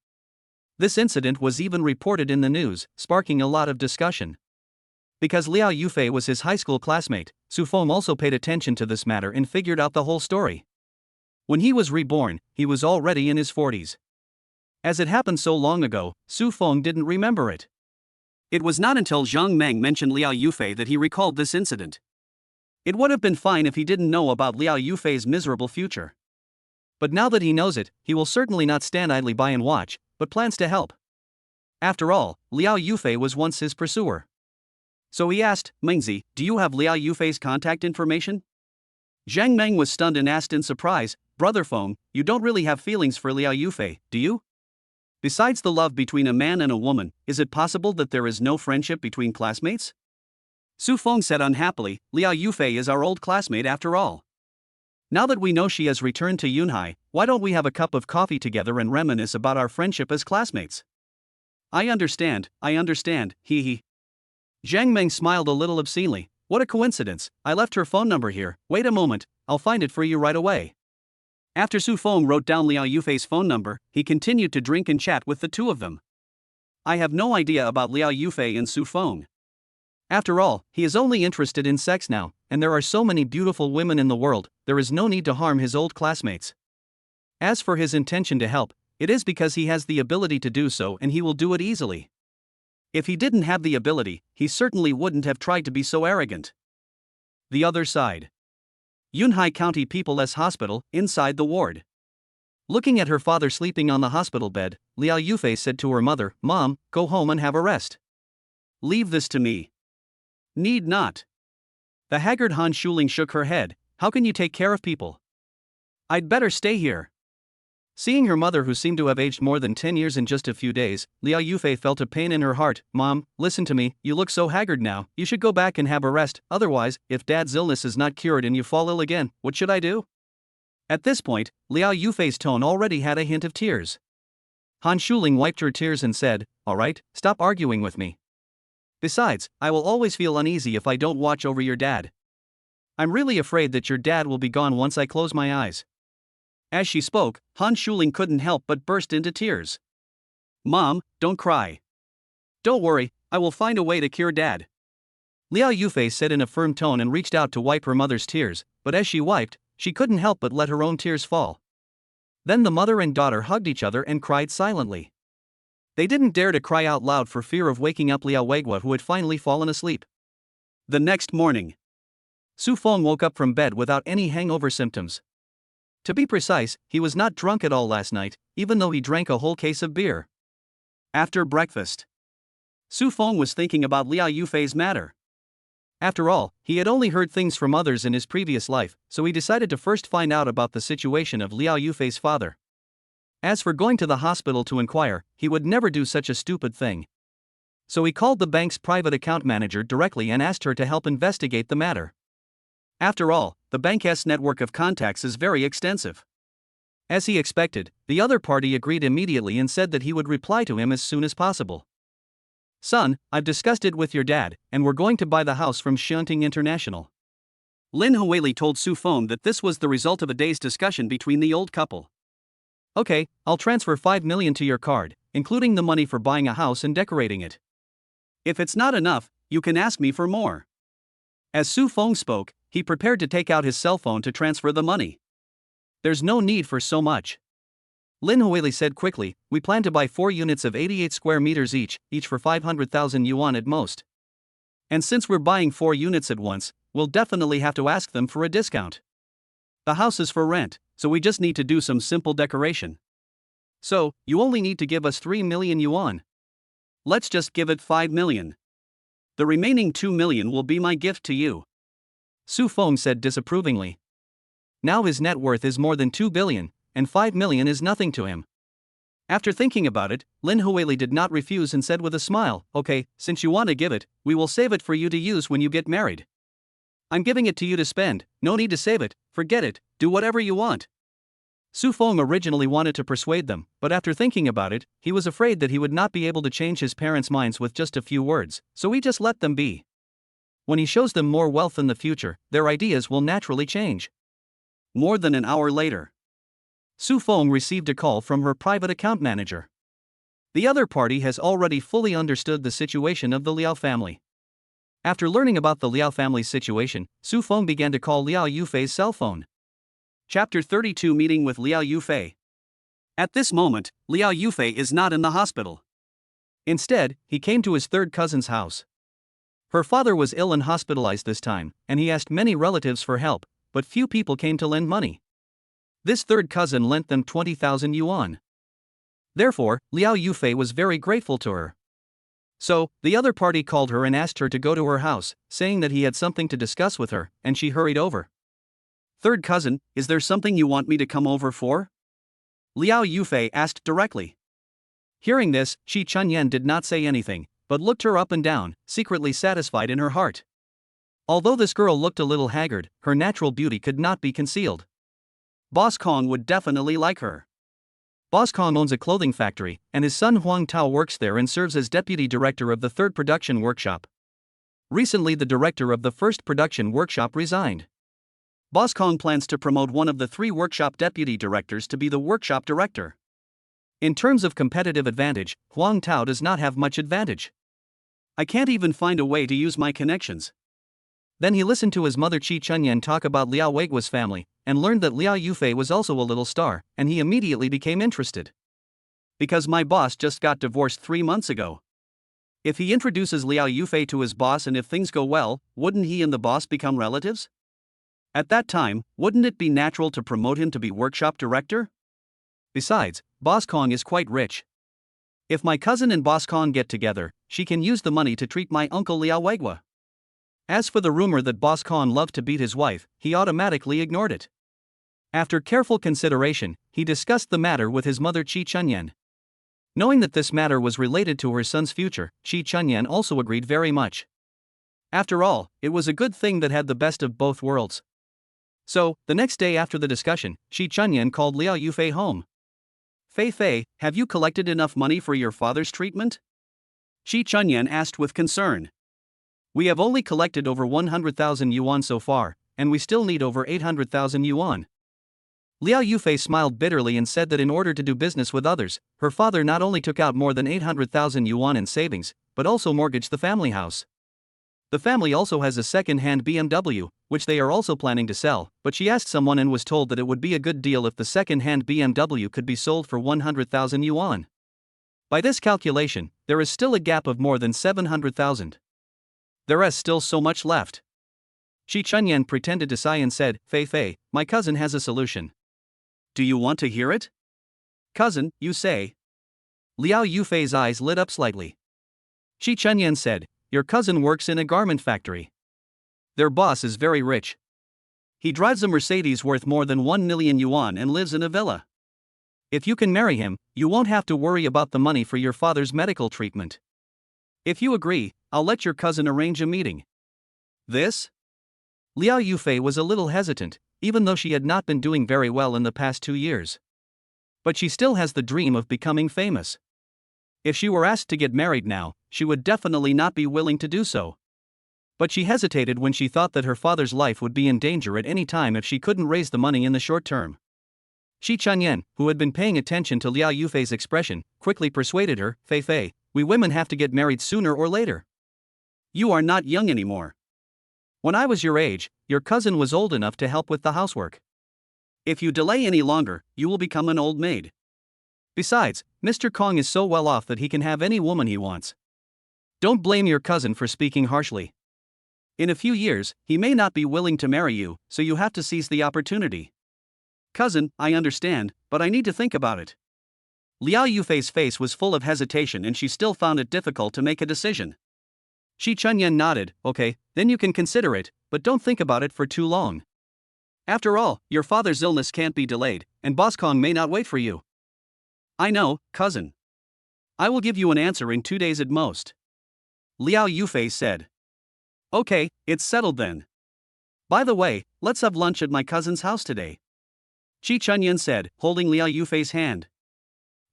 This incident was even reported in the news, sparking a lot of discussion. Because Liao Yufei was his high school classmate, Su Feng also paid attention to this matter and figured out the whole story. When he was reborn, he was already in his 40s. As it happened so long ago, Su Feng didn't remember it. It was not until Zhang Meng mentioned Liao Yufei that he recalled this incident. It would have been fine if he didn't know about Liao Yufei's miserable future. But now that he knows it, he will certainly not stand idly by and watch, but plans to help. After all, Liao Yufei was once his pursuer. So he asked, Mengzi, do you have Liao Yufei's contact information? Zhang Meng was stunned and asked in surprise, Brother Feng, you don't really have feelings for Liao Yufei, do you? Besides the love between a man and a woman, is it possible that there is no friendship between classmates? Su Feng said unhappily, Liao Yufei is our old classmate after all. Now that we know she has returned to Yunhai, why don't we have a cup of coffee together and reminisce about our friendship as classmates? I understand, hee hee. Zhang Meng smiled a little obscenely. What a coincidence, I left her phone number here, wait a moment, I'll find it for you right away. After Su Feng wrote down Liao Yufei's phone number, he continued to drink and chat with the two of them. I have no idea about Liao Yufei and Su Feng. After all, he is only interested in sex now, and there are so many beautiful women in the world, there is no need to harm his old classmates. As for his intention to help, it is because he has the ability to do so and he will do it easily. If he didn't have the ability, he certainly wouldn't have tried to be so arrogant. The other side. Yunhai County People's Hospital, inside the ward. Looking at her father sleeping on the hospital bed, Liao Yufei said to her mother, "Mom, go home and have a rest. Leave this to me." "Need not." The haggard Han Shuling shook her head. "How can you take care of people? I'd better stay here." Seeing her mother, who seemed to have aged more than 10 years in just a few days, Liao Yufei felt a pain in her heart. "Mom, listen to me, you look so haggard now, you should go back and have a rest, otherwise, if Dad's illness is not cured and you fall ill again, what should I do?" At this point, Liao Yufei's tone already had a hint of tears. Han Shuling wiped her tears and said, "All right, stop arguing with me. Besides, I will always feel uneasy if I don't watch over your dad. I'm really afraid that your dad will be gone once I close my eyes." As she spoke, Han Shuling couldn't help but burst into tears. "Mom, don't cry. Don't worry, I will find a way to cure Dad," Liao Yufei said in a firm tone and reached out to wipe her mother's tears, but as she wiped, she couldn't help but let her own tears fall. Then the mother and daughter hugged each other and cried silently. They didn't dare to cry out loud for fear of waking up Liao Weigua, who had finally fallen asleep. The next morning, Su Feng woke up from bed without any hangover symptoms. To be precise, he was not drunk at all last night, even though he drank a whole case of beer. After breakfast, Su Feng was thinking about Liao Yufei's matter. After all, he had only heard things from others in his previous life, so he decided to first find out about the situation of Liao Yufei's father. As for going to the hospital to inquire, he would never do such a stupid thing. So he called the bank's private account manager directly and asked her to help investigate the matter. After all, the bank's network of contacts is very extensive. As he expected, the other party agreed immediately and said that he would reply to him as soon as possible. "Son, I've discussed it with your dad, and we're going to buy the house from Xianting International." Lin Huili told Su Feng that this was the result of a day's discussion between the old couple. "Okay, I'll transfer 5 million to your card, including the money for buying a house and decorating it. If it's not enough, you can ask me for more." As Su Feng spoke, he prepared to take out his cell phone to transfer the money. "There's no need for so much," Lin Huili said quickly. "We plan to buy 4 units of 88 square meters each for 500,000 yuan at most. And since we're buying 4 units at once, we'll definitely have to ask them for a discount. The house is for rent, so we just need to do some simple decoration. So, you only need to give us 3 million yuan. Let's just give it 5 million. The remaining 2 million will be my gift to you," Su Feng said disapprovingly. Now his net worth is more than 2 billion, and 5 million is nothing to him. After thinking about it, Lin Huili did not refuse and said with a smile, "Okay, since you want to give it, we will save it for you to use when you get married. I'm giving it to you to spend, no need to save it, forget it, do whatever you want." Su Feng originally wanted to persuade them, but after thinking about it, he was afraid that he would not be able to change his parents' minds with just a few words, so he just let them be. When he shows them more wealth in the future, their ideas will naturally change. More than an hour later, Su Feng received a call from her private account manager. The other party has already fully understood the situation of the Liao family. After learning about the Liao family's situation, Su Feng began to call Liao Yufei's cell phone. Chapter 32 Meeting with Liao Yufei. At this moment, Liao Yufei is not in the hospital. Instead, he came to his third cousin's house. Her father was ill and hospitalized this time, and he asked many relatives for help, but few people came to lend money. This third cousin lent them 20,000 yuan. Therefore, Liao Yufei was very grateful to her. So, the other party called her and asked her to go to her house, saying that he had something to discuss with her, and she hurried over. "Third cousin, is there something you want me to come over for?" Liao Yufei asked directly. Hearing this, Shi Chunyan did not say anything, but looked her up and down, secretly satisfied in her heart. Although this girl looked a little haggard, her natural beauty could not be concealed. Boss Kong would definitely like her. Boss Kong owns a clothing factory, and his son Huang Tao works there and serves as deputy director of the third production workshop. Recently, the director of the first production workshop resigned. Boss Kong plans to promote one of the 3 workshop deputy directors to be the workshop director. In terms of competitive advantage, Huang Tao does not have much advantage. I can't even find a way to use my connections. Then he listened to his mother Qi Chunyan talk about Liao Weigua's family, and learned that Liao Yufei was also a little star, and he immediately became interested. Because my boss just got divorced 3 months ago. If he introduces Liao Yufei to his boss and if things go well, wouldn't he and the boss become relatives? At that time, wouldn't it be natural to promote him to be workshop director? Besides, Boss Kong is quite rich. If my cousin and Boss Kong get together, she can use the money to treat my uncle Liao Weigua. As for the rumor that Boss Kong loved to beat his wife, he automatically ignored it. After careful consideration, he discussed the matter with his mother Qi Chunyan. Knowing that this matter was related to her son's future, Qi Chunyan also agreed very much. After all, it was a good thing that had the best of both worlds. So, the next day after the discussion, Qi Chunyan called Liao Yufei home. Fei Fei, have you collected enough money for your father's treatment? Qi Chunyan asked with concern. We have only collected over 100,000 yuan so far, and we still need over 800,000 yuan. Liao Yufei smiled bitterly and said that in order to do business with others, her father not only took out more than 800,000 yuan in savings, but also mortgaged the family house. The family also has a second-hand BMW, which they are also planning to sell, but she asked someone and was told that it would be a good deal if the second-hand BMW could be sold for 100,000 yuan. By this calculation, there is still a gap of more than 700,000. There is still so much left. Qi Chunyan pretended to sigh and said, Fei Fei, my cousin has a solution. Do you want to hear it? Cousin, you say? Liao Yufei's eyes lit up slightly. Qi Chunyan said, your cousin works in a garment factory. Their boss is very rich. He drives a Mercedes worth more than 1 million yuan and lives in a villa. If you can marry him, you won't have to worry about the money for your father's medical treatment. If you agree, I'll let your cousin arrange a meeting. This? Liao Yufei was a little hesitant, even though she had not been doing very well in the past 2 years. But she still has the dream of becoming famous. If she were asked to get married now, she would definitely not be willing to do so. But she hesitated when she thought that her father's life would be in danger at any time if she couldn't raise the money in the short term. Qi Chunyan, who had been paying attention to Liao Yufei's expression, quickly persuaded her, Fei Fei, we women have to get married sooner or later. You are not young anymore. When I was your age, your cousin was old enough to help with the housework. If you delay any longer, you will become an old maid. Besides, Mr. Kong is so well off that he can have any woman he wants. Don't blame your cousin for speaking harshly. In a few years, he may not be willing to marry you, so you have to seize the opportunity. Cousin, I understand, but I need to think about it. Liao Yufei's face was full of hesitation and she still found it difficult to make a decision. Qi Chunyan nodded, okay, then you can consider it, but don't think about it for too long. After all, your father's illness can't be delayed, and Boss Kong may not wait for you. I know, cousin. I will give you an answer in 2 days at most. Liao Yufei said. Okay, it's settled then. By the way, let's have lunch at my cousin's house today. Qi Chunyan said, holding Liao Yufei's hand.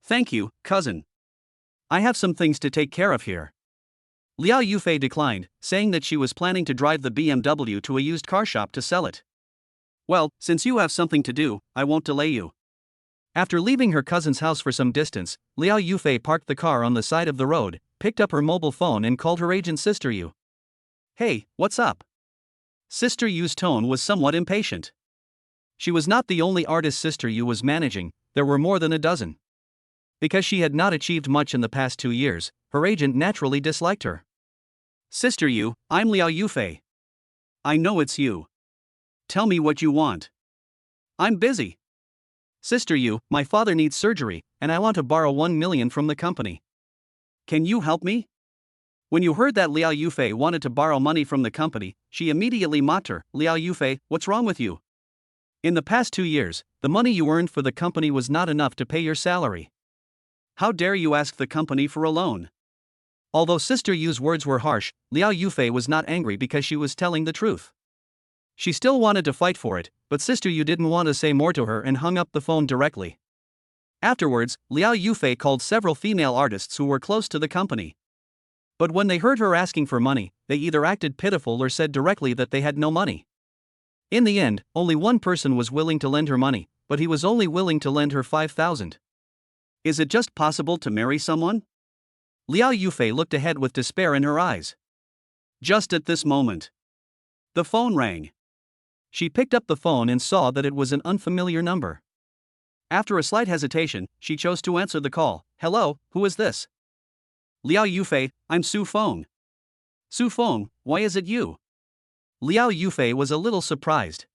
Thank you, cousin. I have some things to take care of here. Liao Yufei declined, saying that she was planning to drive the BMW to a used car shop to sell it. Well, since you have something to do, I won't delay you. After leaving her cousin's house for some distance, Liao Yufei parked the car on the side of the road, picked up her mobile phone and called her agent Sister Yu. Hey, what's up? Sister Yu's tone was somewhat impatient. She was not the only artist Sister Yu was managing, there were more than a dozen. Because she had not achieved much in the past 2 years, her agent naturally disliked her. Sister Yu, I'm Liao Yufei. I know it's you. Tell me what you want. I'm busy. Sister Yu, my father needs surgery, and I want to borrow 1 million from the company. Can you help me? When you heard that Liao Yufei wanted to borrow money from the company, she immediately mocked her. Liao Yufei, what's wrong with you? In the past 2 years, the money you earned for the company was not enough to pay your salary. How dare you ask the company for a loan? Although Sister Yu's words were harsh, Liao Yufei was not angry because she was telling the truth. She still wanted to fight for it, but Sister Yu didn't want to say more to her and hung up the phone directly. Afterwards, Liao Yufei called several female artists who were close to the company. But when they heard her asking for money, they either acted pitiful or said directly that they had no money. In the end, only one person was willing to lend her money, but he was only willing to lend her 5,000. Is it just possible to marry someone? Liao Yufei looked ahead with despair in her eyes. Just at this moment, the phone rang. She picked up the phone and saw that it was an unfamiliar number. After a slight hesitation, she chose to answer the call. Hello, who is this? Liao Yufei, I'm Su Feng. Su Feng, why is it you? Liao Yufei was a little surprised.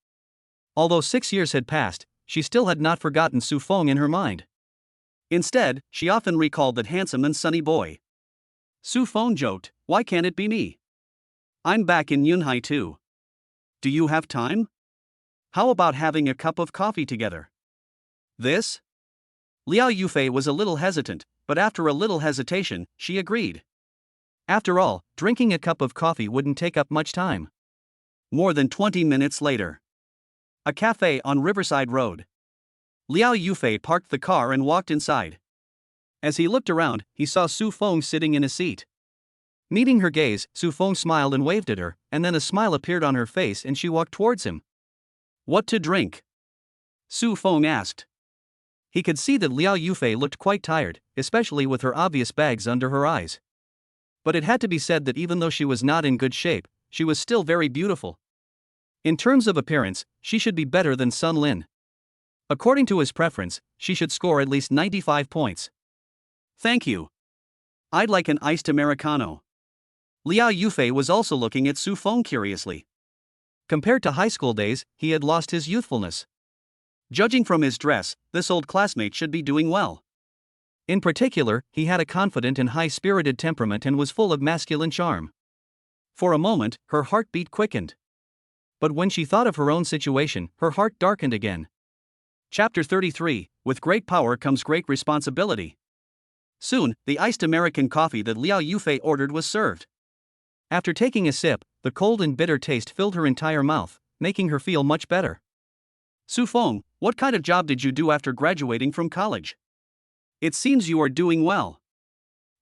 Although 6 years had passed, she still had not forgotten Su Feng in her mind. Instead, she often recalled that handsome and sunny boy. Su Feng joked, why can't it be me? I'm back in Yunhai too. Do you have time? How about having a cup of coffee together? This? Liao Yufei was a little hesitant, but after a little hesitation, she agreed. After all, drinking a cup of coffee wouldn't take up much time. More than 20 minutes later. A cafe on Riverside Road. Liao Yufei parked the car and walked inside. As he looked around, he saw Su Feng sitting in a seat. Meeting her gaze, Su Feng smiled and waved at her, and then a smile appeared on her face and she walked towards him. What to drink? Su Feng asked. He could see that Liao Yufei looked quite tired, especially with her obvious bags under her eyes. But it had to be said that even though she was not in good shape, she was still very beautiful. In terms of appearance, she should be better than Sun Lin. According to his preference, she should score at least 95 points. Thank you. I'd like an iced Americano. Liao Yufei was also looking at Su Feng curiously. Compared to high school days, he had lost his youthfulness. Judging from his dress, this old classmate should be doing well. In particular, he had a confident and high-spirited temperament and was full of masculine charm. For a moment, her heartbeat quickened. But when she thought of her own situation, her heart darkened again. Chapter 33, With great power comes great responsibility. Soon, the iced American coffee that Liao Yufei ordered was served. After taking a sip, the cold and bitter taste filled her entire mouth, making her feel much better. Su Feng, what kind of job did you do after graduating from college? It seems you are doing well.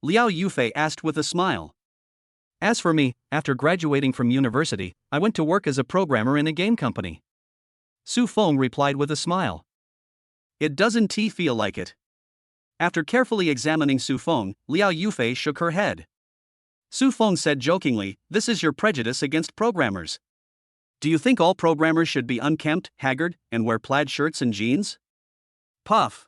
Liao Yufei asked with a smile. As for me, after graduating from university, I went to work as a programmer in a game company. Su Feng replied with a smile. It doesn't feel like it. After carefully examining Su Feng, Liao Yufei shook her head. Su Feng said jokingly, this is your prejudice against programmers. Do you think all programmers should be unkempt, haggard, and wear plaid shirts and jeans? Puff.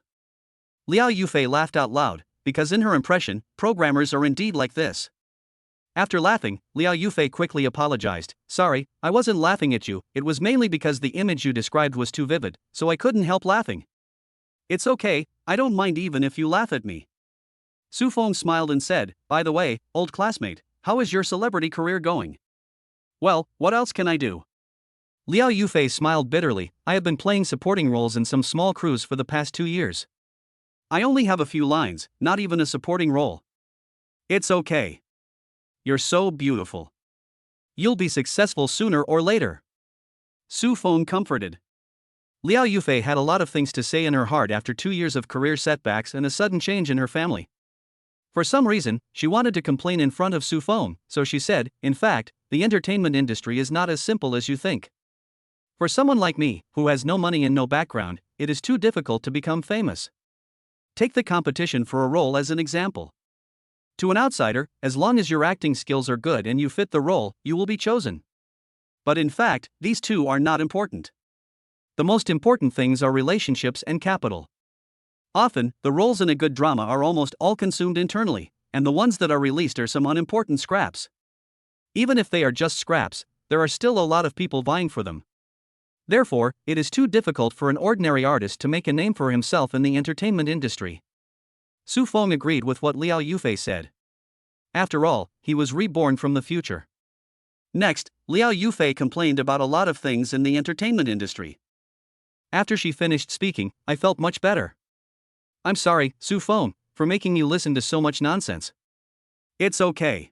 Liao Yufei laughed out loud, because in her impression, programmers are indeed like this. After laughing, Liao Yufei quickly apologized. Sorry, I wasn't laughing at you, it was mainly because the image you described was too vivid, so I couldn't help laughing. It's okay, I don't mind even if you laugh at me. Su Feng smiled and said, by the way, old classmate, how is your celebrity career going? Well, what else can I do? Liao Yufei smiled bitterly, I have been playing supporting roles in some small crews for the past 2 years. I only have a few lines, not even a supporting role. It's okay. You're so beautiful. You'll be successful sooner or later. Su Feng comforted. Liao Yufei had a lot of things to say in her heart after 2 years of career setbacks and a sudden change in her family. For some reason, she wanted to complain in front of Su Feng, so she said, in fact, the entertainment industry is not as simple as you think. For someone like me, who has no money and no background, it is too difficult to become famous. Take the competition for a role as an example. To an outsider, as long as your acting skills are good and you fit the role, you will be chosen. But in fact, these two are not important. The most important things are relationships and capital. Often, the roles in a good drama are almost all consumed internally, and the ones that are released are some unimportant scraps. Even if they are just scraps, there are still a lot of people vying for them. Therefore, it is too difficult for an ordinary artist to make a name for himself in the entertainment industry. Su Feng agreed with what Liao Yufei said. After all, he was reborn from the future. Next, Liao Yufei complained about a lot of things in the entertainment industry. After she finished speaking, I felt much better. I'm sorry, Su Feng, for making you listen to so much nonsense. It's okay.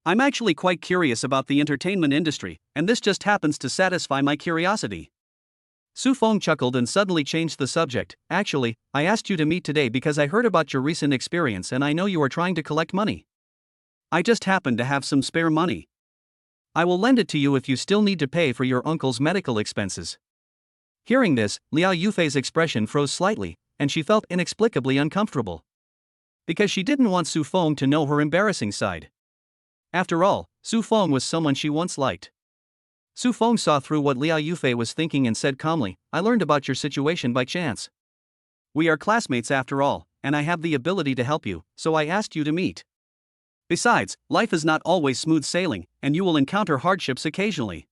I'm actually quite curious about the entertainment industry, and this just happens to satisfy my curiosity. Su Feng chuckled and suddenly changed the subject. Actually, I asked you to meet today because I heard about your recent experience and I know you are trying to collect money. I just happen to have some spare money. I will lend it to you if you still need to pay for your uncle's medical expenses. Hearing this, Liao Yufei's expression froze slightly, and she felt inexplicably uncomfortable. Because she didn't want Su Feng to know her embarrassing side. After all, Su Feng was someone she once liked. Su Feng saw through what Liao Yufei was thinking and said calmly, "I learned about your situation by chance. We are classmates after all, and I have the ability to help you, so I asked you to meet. Besides, life is not always smooth sailing, and you will encounter hardships occasionally.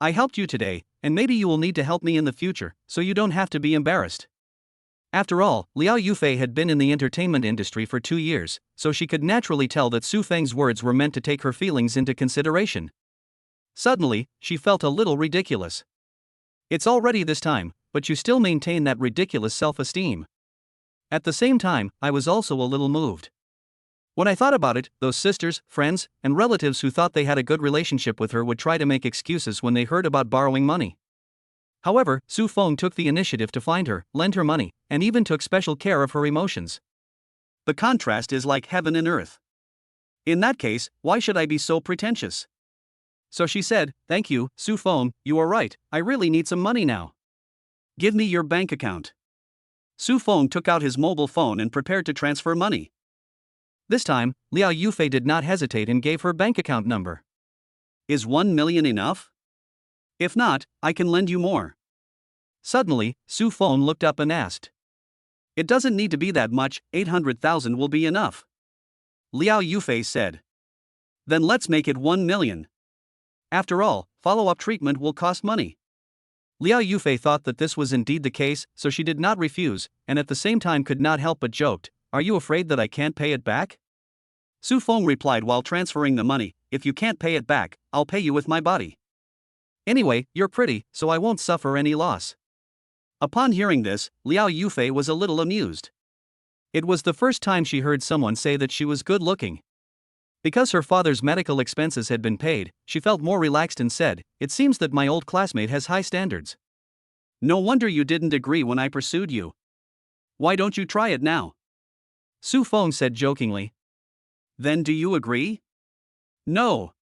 I helped you today, and maybe you will need to help me in the future, so you don't have to be embarrassed." After all, Liao Yufei had been in the entertainment industry for 2 years, so she could naturally tell that Su Feng's words were meant to take her feelings into consideration. Suddenly, she felt a little ridiculous. It's already this time, but you still maintain that ridiculous self-esteem. At the same time, I was also a little moved. When I thought about it, those sisters, friends, and relatives who thought they had a good relationship with her would try to make excuses when they heard about borrowing money. However, Su Feng took the initiative to find her, lend her money, and even took special care of her emotions. The contrast is like heaven and earth. In that case, why should I be so pretentious? So she said, "Thank you, Su Feng, you are right, I really need some money now. Give me your bank account." Su Feng took out his mobile phone and prepared to transfer money. This time, Liao Yufei did not hesitate and gave her bank account number. "Is 1 million enough? If not, I can lend you more." Suddenly, Su Feng looked up and asked. "It doesn't need to be that much, 800,000 will be enough." Liao Yufei said. "Then let's make it 1 million. After all, follow-up treatment will cost money." Liao Yufei thought that this was indeed the case, so she did not refuse, and at the same time could not help but joked, "Are you afraid that I can't pay it back?" Su Feng replied while transferring the money, "If you can't pay it back, I'll pay you with my body. Anyway, you're pretty, so I won't suffer any loss." Upon hearing this, Liao Yufei was a little amused. It was the first time she heard someone say that she was good-looking. Because her father's medical expenses had been paid, she felt more relaxed and said, "It seems that my old classmate has high standards. No wonder you didn't agree when I pursued you. Why don't you try it now?" Su Feng said jokingly. "Then do you agree?" "No,"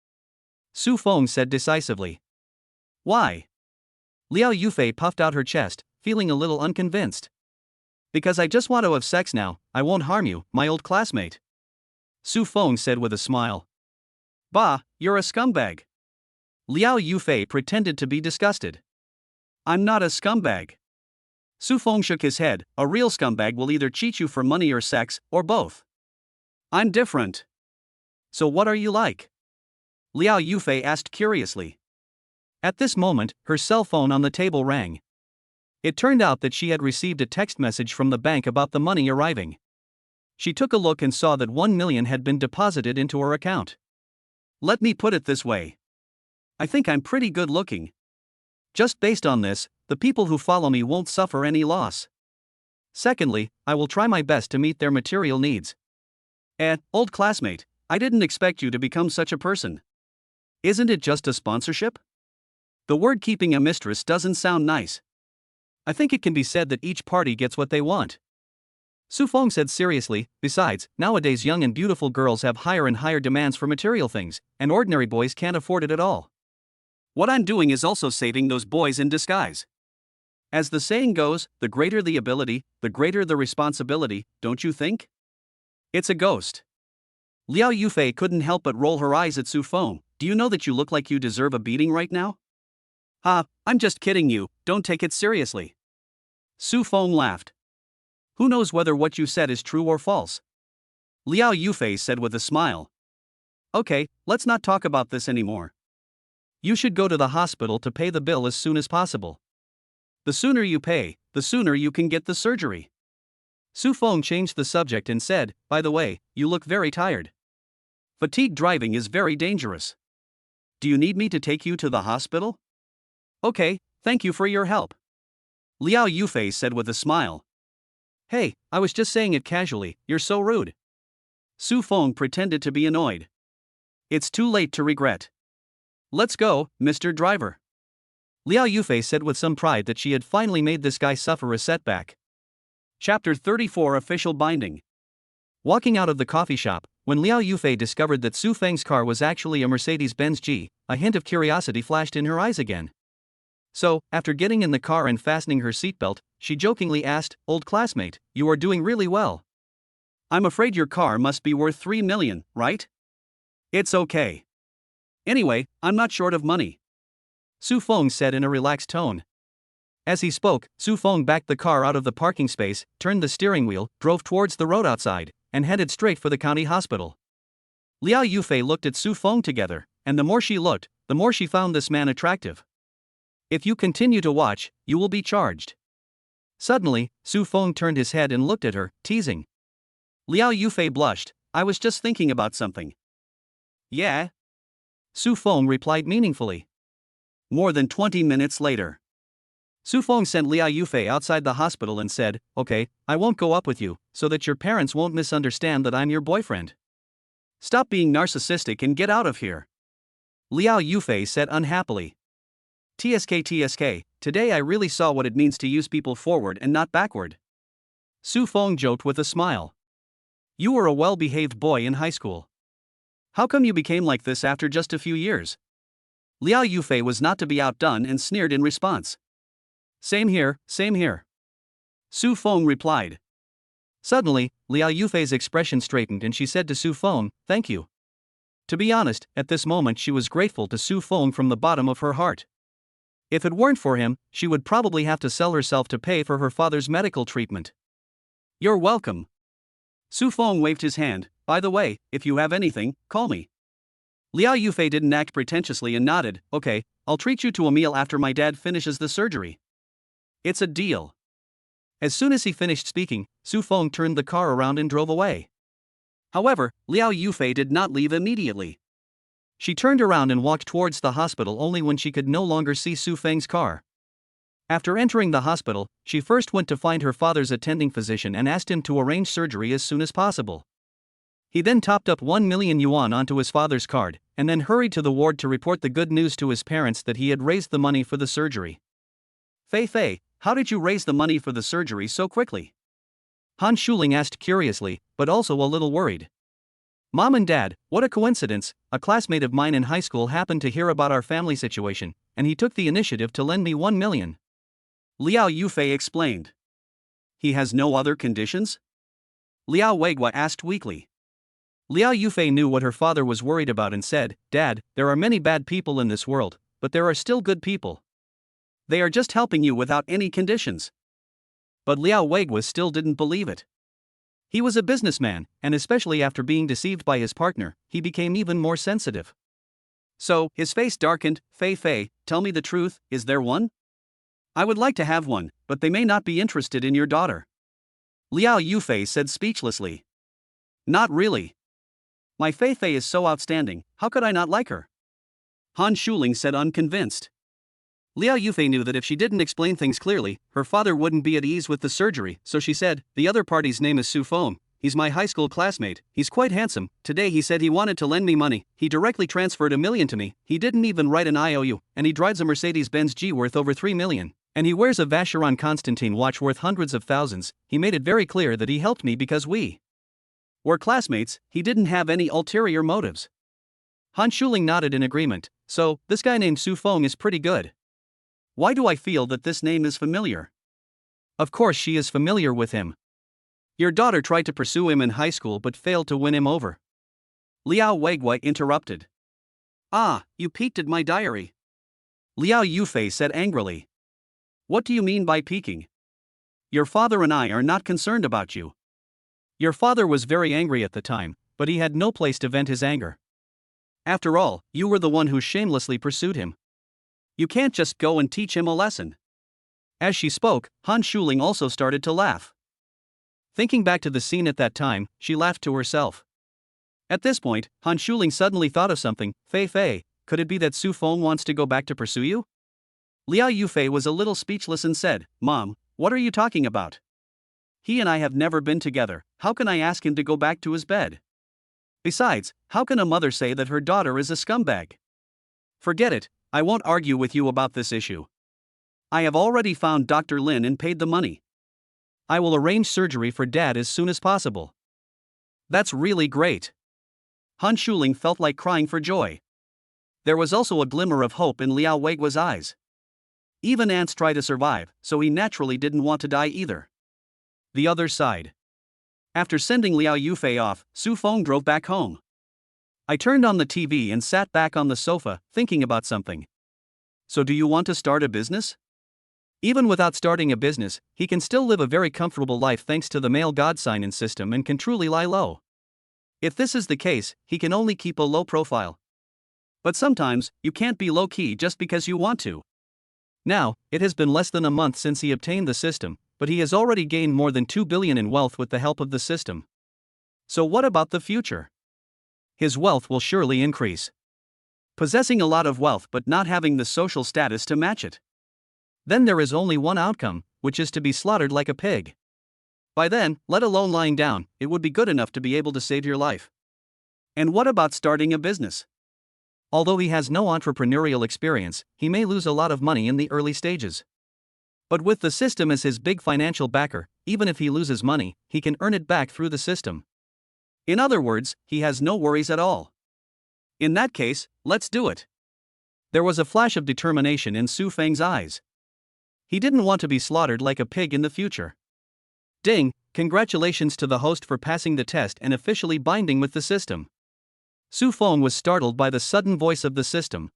Su Feng said decisively. "Why?" Liao Yufei puffed out her chest, feeling a little unconvinced. "Because I just want to have sex now, I won't harm you, my old classmate," Su Feng said with a smile. "Bah, you're a scumbag." Liao Yufei pretended to be disgusted. "I'm not a scumbag." Su Feng shook his head, "A real scumbag will either cheat you for money or sex, or both. I'm different." "So what are you like?" Liao Yufei asked curiously. At this moment, her cell phone on the table rang. It turned out that she had received a text message from the bank about the money arriving. She took a look and saw that 1 million had been deposited into her account. "Let me put it this way. I think I'm pretty good looking. Just based on this, the people who follow me won't suffer any loss. Secondly, I will try my best to meet their material needs." Old classmate, I didn't expect you to become such a person. Isn't it just a sponsorship? The word keeping a mistress doesn't sound nice. I think it can be said that each party gets what they want. Su Feng said seriously, "Besides, nowadays young and beautiful girls have higher and higher demands for material things, and ordinary boys can't afford it at all. What I'm doing is also saving those boys in disguise. As the saying goes, the greater the ability, the greater the responsibility, don't you think?" "It's a ghost." Liao Yufei couldn't help but roll her eyes at Su Feng. "Do you know that you look like you deserve a beating right now?" I'm just kidding you, don't take it seriously." Su Feng laughed. "Who knows whether what you said is true or false?" Liao Yufei said with a smile. "Okay, let's not talk about this anymore. You should go to the hospital to pay the bill as soon as possible. The sooner you pay, the sooner you can get the surgery." Su Feng changed the subject and said, "By the way, you look very tired. Fatigue driving is very dangerous. Do you need me to take you to the hospital?" "Okay, thank you for your help," Liao Yufei said with a smile. "Hey, I was just saying it casually, you're so rude." Su Feng pretended to be annoyed. "It's too late to regret. Let's go, Mr. Driver." Liao Yufei said with some pride that she had finally made this guy suffer a setback. Chapter 34 Official Binding. Walking out of the coffee shop, when Liao Yufei discovered that Su Feng's car was actually a Mercedes-Benz G, a hint of curiosity flashed in her eyes again. So, after getting in the car and fastening her seatbelt, she jokingly asked, "Old classmate, you are doing really well. I'm afraid your car must be worth 3 million, right?" "It's okay. Anyway, I'm not short of money," Su Feng said in a relaxed tone. As he spoke, Su Feng backed the car out of the parking space, turned the steering wheel, drove towards the road outside, and headed straight for the county hospital. Liao Yufei looked at Su Feng together, and the more she looked, the more she found this man attractive. "If you continue to watch, you will be charged." Suddenly, Su Feng turned his head and looked at her, teasing. Liao Yufei blushed. "I was just thinking about something." "Yeah?" Su Feng replied meaningfully. More than 20 minutes later, Su Feng sent Liao Yufei outside the hospital and said, "Okay, I won't go up with you, so that your parents won't misunderstand that I'm your boyfriend. Stop being narcissistic and get out of here." Liao Yufei said unhappily. TSK, today I really saw what it means to use people forward and not backward." Su Feng joked with a smile. "You were a well-behaved boy in high school. How come you became like this after just a few years?" Liao Yufei was not to be outdone and sneered in response. Same here, same here," Su Feng replied. Suddenly, Liao Yufei's expression straightened and she said to Su Feng, "Thank you." To be honest, at this moment she was grateful to Su Feng from the bottom of her heart. If it weren't for him, she would probably have to sell herself to pay for her father's medical treatment. "You're welcome." Su Feng waved his hand. "By the way, if you have anything, call me." Liao Yufei didn't act pretentiously and nodded. "Okay, I'll treat you to a meal after my dad finishes the surgery." "It's a deal." As soon as he finished speaking, Su Feng turned the car around and drove away. However, Liao Yufei did not leave immediately. She turned around and walked towards the hospital only when she could no longer see Su Feng's car. After entering the hospital, she first went to find her father's attending physician and asked him to arrange surgery as soon as possible. He then topped up 1 million yuan onto his father's card, and then hurried to the ward to report the good news to his parents that he had raised the money for the surgery. Fei, how did you raise the money for the surgery so quickly?" Han Shuling asked curiously, but also a little worried. "Mom and Dad, what a coincidence, a classmate of mine in high school happened to hear about our family situation, and he took the initiative to lend me 1 million. Liao Yufei explained. "He has no other conditions?" Liao Weigua asked weakly. Liao Yufei knew what her father was worried about and said, "Dad, there are many bad people in this world, but there are still good people. They are just helping you without any conditions." But Liao Weigua still didn't believe it. He was a businessman, and especially after being deceived by his partner, he became even more sensitive. So, his face darkened. Fei, tell me the truth, is there one? I would like to have one, but they may not be interested in your daughter. Liao Yufei said speechlessly. Not really. My Fei is so outstanding, how could I not like her? Han Shuling said unconvinced. Liao Yufei knew that if she didn't explain things clearly, her father wouldn't be at ease with the surgery, so she said, "The other party's name is Su Feng. He's my high school classmate, he's quite handsome. Today he said he wanted to lend me money, he directly transferred 1 million to me, he didn't even write an IOU, and he drives a Mercedes-Benz G worth over 3 million. And he wears a Vacheron Constantine watch worth hundreds of thousands. He made it very clear that he helped me because we were classmates, he didn't have any ulterior motives." Han Shuling nodded in agreement. "So, this guy named Su Feng is pretty good. Why do I feel that this name is familiar?" Of course she is familiar with him. Your daughter tried to pursue him in high school but failed to win him over. Liao Weigui interrupted. "Ah, you peeked at my diary," Liao Yufei said angrily. "What do you mean by peeking? Your father and I are not concerned about you." Your father was very angry at the time, but he had no place to vent his anger. After all, you were the one who shamelessly pursued him. You can't just go and teach him a lesson. As she spoke, Han Shuling also started to laugh. Thinking back to the scene at that time, she laughed to herself. At this point, Han Shuling suddenly thought of something. Fei, could it be that Su Feng wants to go back to pursue you? Liao Yufei was a little speechless and said, "Mom, what are you talking about? He and I have never been together, how can I ask him to go back to his bed? Besides, how can a mother say that her daughter is a scumbag? Forget it, I won't argue with you about this issue. I have already found Dr. Lin and paid the money. I will arrange surgery for Dad as soon as possible." "That's really great." Han Shuling felt like crying for joy. There was also a glimmer of hope in Liao Weigua's eyes. Even ants try to survive, so he naturally didn't want to die either. The other side. After sending Liao Yufei off, Su Feng drove back home. I turned on the TV and sat back on the sofa, thinking about something. So do you want to start a business? Even without starting a business, he can still live a very comfortable life thanks to the male god sign and system and can truly lie low. If this is the case, he can only keep a low profile. But sometimes, you can't be low-key just because you want to. Now, it has been less than a month since he obtained the system, but he has already gained more than 2 billion in wealth with the help of the system. So what about the future? His wealth will surely increase. Possessing a lot of wealth but not having the social status to match it. Then there is only one outcome, which is to be slaughtered like a pig. By then, let alone lying down, it would be good enough to be able to save your life. And what about starting a business? Although he has no entrepreneurial experience, he may lose a lot of money in the early stages. But with the system as his big financial backer, even if he loses money, he can earn it back through the system. In other words, he has no worries at all. In that case, let's do it. There was a flash of determination in Su Feng's eyes. He didn't want to be slaughtered like a pig in the future. Ding, congratulations to the host for passing the test and officially binding with the system. Su Feng was startled by the sudden voice of the system.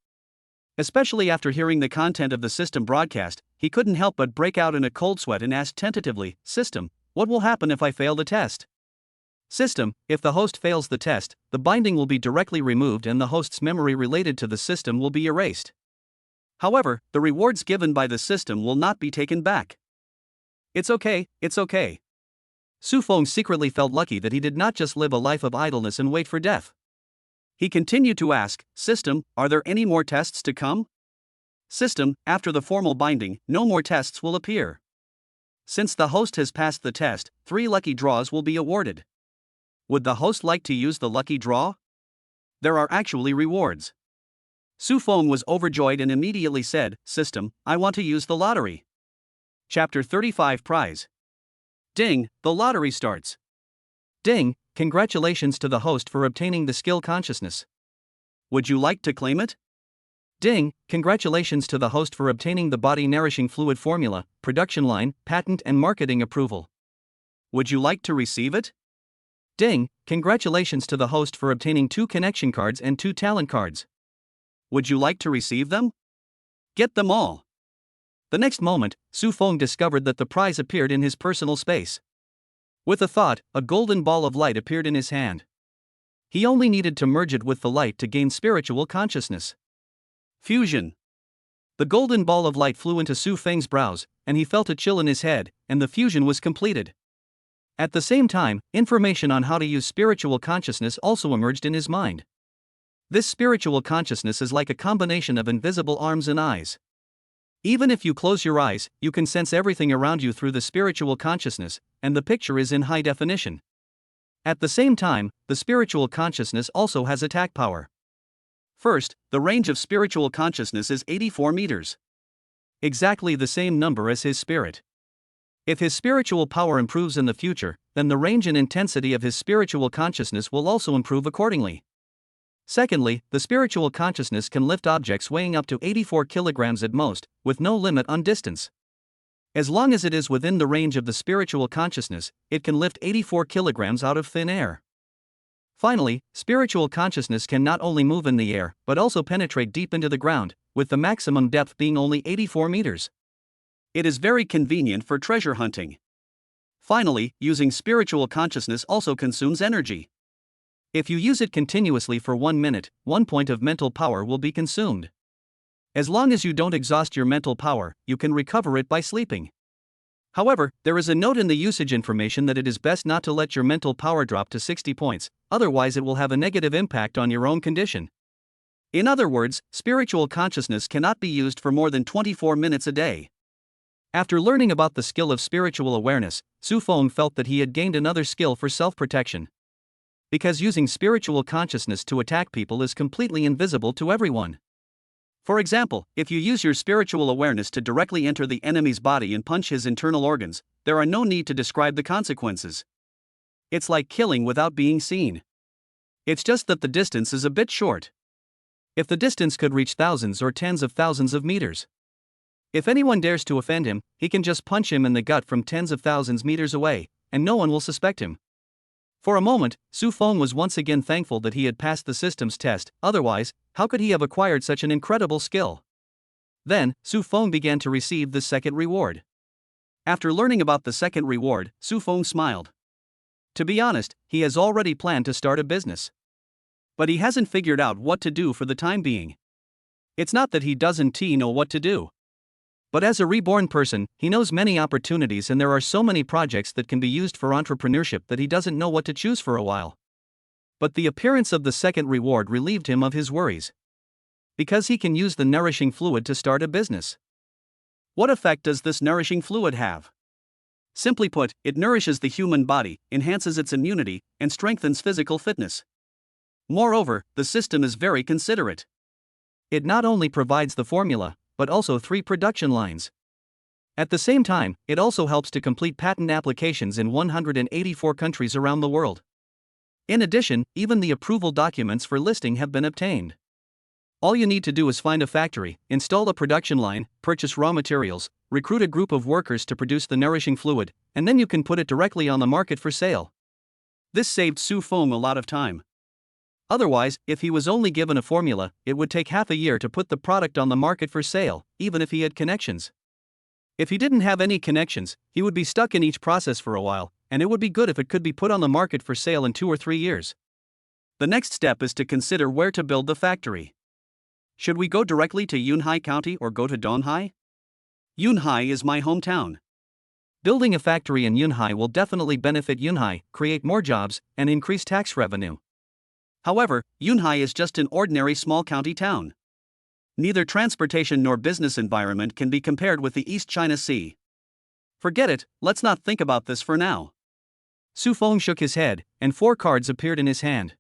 Especially after hearing the content of the system broadcast, he couldn't help but break out in a cold sweat and asked tentatively, "System, what will happen if I fail the test?" System, if the host fails the test, the binding will be directly removed and the host's memory related to the system will be erased. However, the rewards given by the system will not be taken back. It's okay, it's okay. Su Feng secretly felt lucky that he did not just live a life of idleness and wait for death. He continued to ask, "System, are there any more tests to come?" System, after the formal binding, no more tests will appear. Since the host has passed the test, 3 lucky draws will be awarded. Would the host like to use the lucky draw? There are actually rewards. Su Feng was overjoyed and immediately said, "System, I want to use the lottery." Chapter 35 Prize. Ding, the lottery starts. Ding, congratulations to the host for obtaining the skill consciousness. Would you like to claim it? Ding, congratulations to the host for obtaining the body nourishing fluid formula, production line, patent and marketing approval. Would you like to receive it? Ding, congratulations to the host for obtaining 2 connection cards and 2 talent cards. Would you like to receive them? Get them all. The next moment, Su Feng discovered that the prize appeared in his personal space. With a thought, a golden ball of light appeared in his hand. He only needed to merge it with the light to gain spiritual consciousness. Fusion. The golden ball of light flew into Su Feng's brows, and he felt a chill in his head, and the fusion was completed. At the same time, information on how to use spiritual consciousness also emerged in his mind. This spiritual consciousness is like a combination of invisible arms and eyes. Even if you close your eyes, you can sense everything around you through the spiritual consciousness, and the picture is in high definition. At the same time, the spiritual consciousness also has attack power. First, the range of spiritual consciousness is 84 meters. Exactly the same number as his spirit. If his spiritual power improves in the future, then the range and intensity of his spiritual consciousness will also improve accordingly. Secondly, the spiritual consciousness can lift objects weighing up to 84 kilograms at most, with no limit on distance. As long as it is within the range of the spiritual consciousness, it can lift 84 kilograms out of thin air. Finally, spiritual consciousness can not only move in the air, but also penetrate deep into the ground, with the maximum depth being only 84 meters. It is very convenient for treasure hunting. Finally, using spiritual consciousness also consumes energy. If you use it continuously for 1 minute, 1 point of mental power will be consumed. As long as you don't exhaust your mental power, you can recover it by sleeping. However, there is a note in the usage information that it is best not to let your mental power drop to 60 points, otherwise it will have a negative impact on your own condition. In other words, spiritual consciousness cannot be used for more than 24 minutes a day. After learning about the skill of spiritual awareness, Su Feng felt that he had gained another skill for self-protection. Because using spiritual consciousness to attack people is completely invisible to everyone. For example, if you use your spiritual awareness to directly enter the enemy's body and punch his internal organs, there are no need to describe the consequences. It's like killing without being seen. It's just that the distance is a bit short. If the distance could reach thousands or tens of thousands of meters, If anyone dares to offend him, he can just punch him in the gut from tens of thousands meters away, and no one will suspect him. For a moment, Su Feng was once again thankful that he had passed the system's test, otherwise, how could he have acquired such an incredible skill? Then, Su Feng began to receive the second reward. After learning about the second reward, Su Feng smiled. To be honest, he has already planned to start a business. But he hasn't figured out what to do for the time being. It's not that he doesn't know what to do. But as a reborn person, he knows many opportunities and there are so many projects that can be used for entrepreneurship that he doesn't know what to choose for a while. But the appearance of the second reward relieved him of his worries. Because he can use the nourishing fluid to start a business. What effect does this nourishing fluid have? Simply put, it nourishes the human body, enhances its immunity, and strengthens physical fitness. Moreover, the system is very considerate. It not only provides the formula, but also 3 production lines. At the same time, it also helps to complete patent applications in 184 countries around the world. In addition, even the approval documents for listing have been obtained. All you need to do is find a factory, install a production line, purchase raw materials, recruit a group of workers to produce the nourishing fluid, and then you can put it directly on the market for sale. This saved Su Feng a lot of time. Otherwise, if he was only given a formula, it would take half a year to put the product on the market for sale, even if he had connections. If he didn't have any connections, he would be stuck in each process for a while, and it would be good if it could be put on the market for sale in 2 or 3 years. The next step is to consider where to build the factory. Should we go directly to Yunhai County or go to Donghai? Yunhai is my hometown. Building a factory in Yunhai will definitely benefit Yunhai, create more jobs, and increase tax revenue. However, Yunhai is just an ordinary small county town. Neither transportation nor business environment can be compared with the East China Sea. Forget it, let's not think about this for now. Su Feng shook his head, and 4 cards appeared in his hand.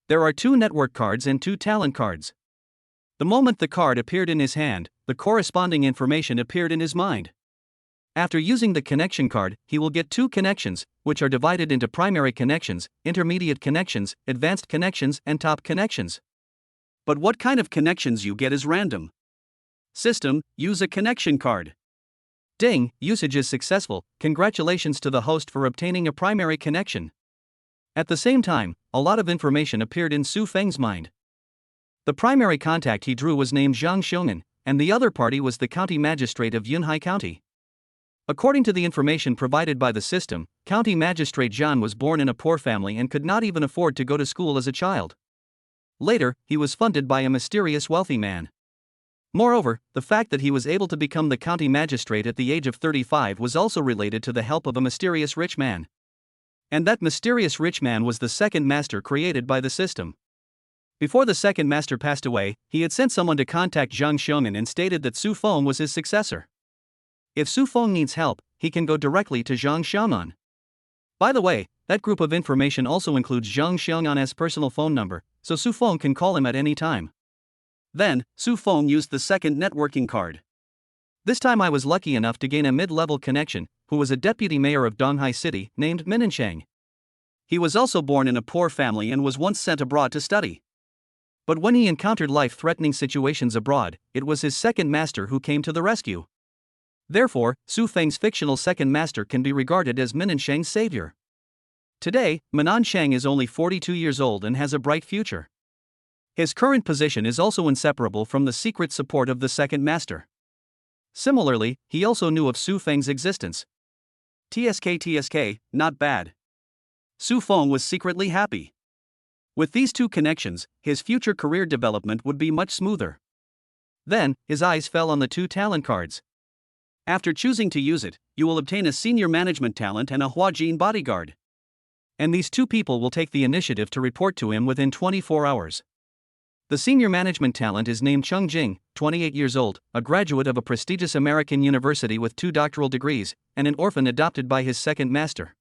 There are 2 network cards and 2 talent cards. The moment the card appeared in his hand, the corresponding information appeared in his mind. After using the connection card, he will get 2 connections, which are divided into primary connections, intermediate connections, advanced connections, and top connections. But what kind of connections you get is random. System, use a connection card. Ding, usage is successful, congratulations to the host for obtaining a primary connection. At the same time, a lot of information appeared in Su Feng's mind. The primary contact he drew was named Zhang Xiong'an, and the other party was the county magistrate of Yunhai County. According to the information provided by the system, County Magistrate Zhan was born in a poor family and could not even afford to go to school as a child. Later, he was funded by a mysterious wealthy man. Moreover, the fact that he was able to become the county magistrate at the age of 35 was also related to the help of a mysterious rich man. And that mysterious rich man was the second master created by the system. Before the second master passed away, he had sent someone to contact Zhang Xiong'an and stated that Su Feng was his successor. If Su Feng needs help, he can go directly to Zhang Xiong'an. By the way, that group of information also includes Zhang Xiong'an's personal phone number, so Su Feng can call him at any time. Then, Su Feng used the second networking card. This time I was lucky enough to gain a mid-level connection, who was a deputy mayor of Donghai City, named Minensheng. He was also born in a poor family and was once sent abroad to study. But when he encountered life-threatening situations abroad, it was his second master who came to the rescue. Therefore, Su Feng's fictional second master can be regarded as Minensheng's savior. Today, Minensheng is only 42 years old and has a bright future. His current position is also inseparable from the secret support of the second master. Similarly, he also knew of Su Feng's existence. TSK, not bad. Su Feng was secretly happy. With these 2 connections, his future career development would be much smoother. Then, his eyes fell on the 2 talent cards. After choosing to use it, you will obtain a senior management talent and a Huajin bodyguard. And these 2 people will take the initiative to report to him within 24 hours. The senior management talent is named Cheng Jing, 28 years old, a graduate of a prestigious American university with 2 doctoral degrees, and an orphan adopted by his second master.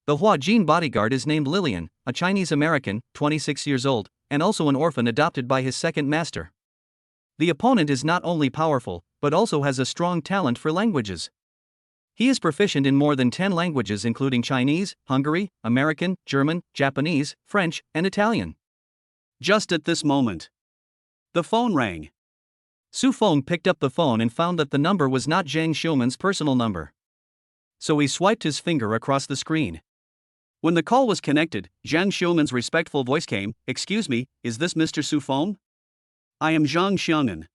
The Huajin bodyguard is named Lillian, a Chinese American, 26 years old, and also an orphan adopted by his second master. The opponent is not only powerful, but also has a strong talent for languages. He is proficient in more than 10 languages including Chinese, Hungary, American, German, Japanese, French, and Italian. Just at this moment, the phone rang. Su Feng picked up the phone and found that the number was not Zhang Xiuman's personal number. So he swiped his finger across the screen. When the call was connected, Zhang Xiuman's respectful voice came, "Excuse me, is this Mr. Su Feng? I am Zhang Xiuman."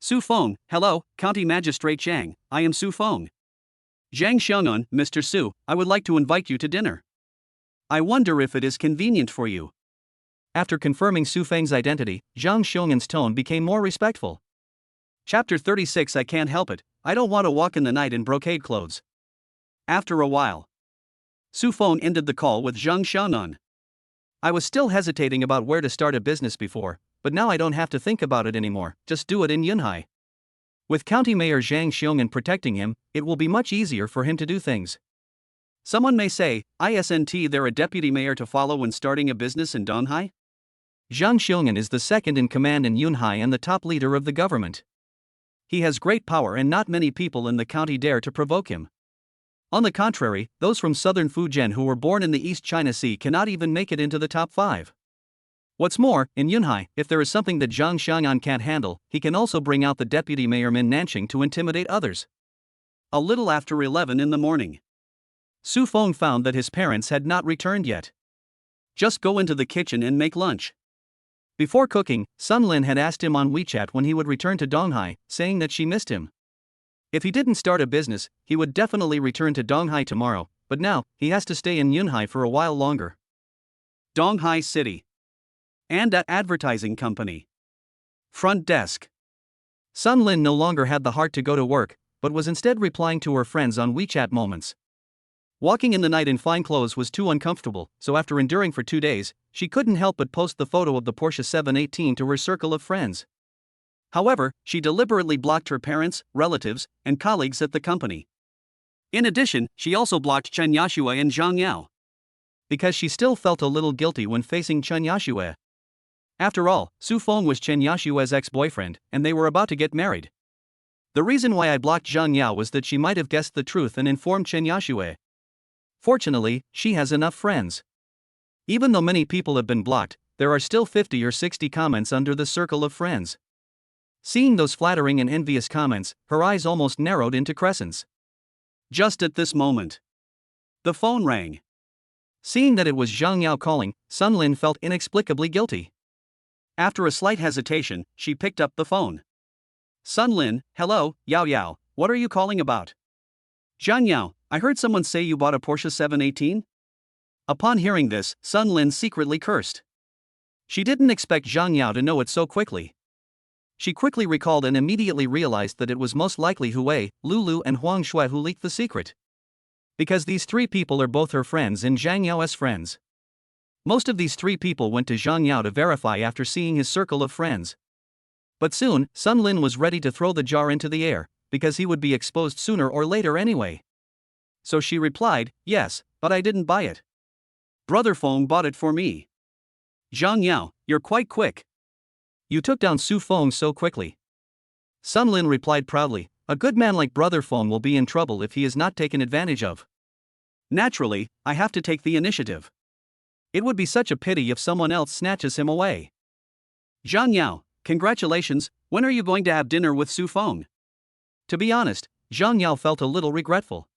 Su Feng, hello, County Magistrate Zhang, I am Su Feng. Zhang Xiuman, Mr. Su, I would like to invite you to dinner. I wonder if it is convenient for you. After confirming Su Feng's identity, Zhang Xiuman's tone became more respectful. Chapter 36. I can't help it, I don't want to walk in the night in brocade clothes. After a while, Su Feng ended the call with Zhang Xiuman. I was still hesitating about where to start a business before, but now I don't have to think about it anymore, just do it in Yunhai. With County Mayor Zhang Xiuman protecting him, it will be much easier for him to do things. Someone may say, isn't there a deputy mayor to follow when starting a business in Donghai? Zhang Xiuman is the second in command in Yunhai and the top leader of the government. He has great power and not many people in the county dare to provoke him. On the contrary, those from southern Fujian who were born in the East China Sea cannot even make it into the top 5. What's more, in Yunhai, if there is something that Zhang Xiuman can't handle, he can also bring out the deputy mayor Min Nanqing to intimidate others. A little after 11 in the morning, Su Feng found that his parents had not returned yet. Just go into the kitchen and make lunch. Before cooking, Sun Lin had asked him on WeChat when he would return to Donghai, saying that she missed him. If he didn't start a business, he would definitely return to Donghai tomorrow, but now, he has to stay in Yunhai for a while longer. Donghai City. And at advertising company. Front desk. Sun Lin no longer had the heart to go to work, but was instead replying to her friends on WeChat moments. Walking in the night in fine clothes was too uncomfortable, so after enduring for 2 days, she couldn't help but post the photo of the Porsche 718 to her circle of friends. However, she deliberately blocked her parents, relatives, and colleagues at the company. In addition, she also blocked Chen Yashue and Zhang Yao. Because she still felt a little guilty when facing Chen Yashue. After all, Su Feng was Chen Yashue's ex-boyfriend, and they were about to get married. The reason why I blocked Zhang Yao was that she might have guessed the truth and informed Chen Yashue. Fortunately, she has enough friends. Even though many people have been blocked, there are still 50 or 60 comments under the circle of friends. Seeing those flattering and envious comments, her eyes almost narrowed into crescents. Just at this moment, the phone rang. Seeing that it was Zhang Yao calling, Sun Lin felt inexplicably guilty. After a slight hesitation, she picked up the phone. Sun Lin, hello, Yao Yao, what are you calling about? Zhang Yao, I heard someone say you bought a Porsche 718? Upon hearing this, Sun Lin secretly cursed. She didn't expect Zhang Yao to know it so quickly. She quickly recalled and immediately realized that it was most likely Hui, Lulu and Huang Shui who leaked the secret. Because these 3 people are both her friends and Zhang Yao's friends. Most of these 3 people went to Zhang Yao to verify after seeing his circle of friends. But soon, Sun Lin was ready to throw the jar into the air, because he would be exposed sooner or later anyway. So she replied, yes, but I didn't buy it. Brother Feng bought it for me. Zhang Yao, you're quite quick. You took down Su Feng so quickly. Sun Lin replied proudly, a good man like Brother Feng will be in trouble if he is not taken advantage of. Naturally, I have to take the initiative. It would be such a pity if someone else snatches him away. Zhang Yao, congratulations, when are you going to have dinner with Su Feng? To be honest, Zhang Yao felt a little regretful.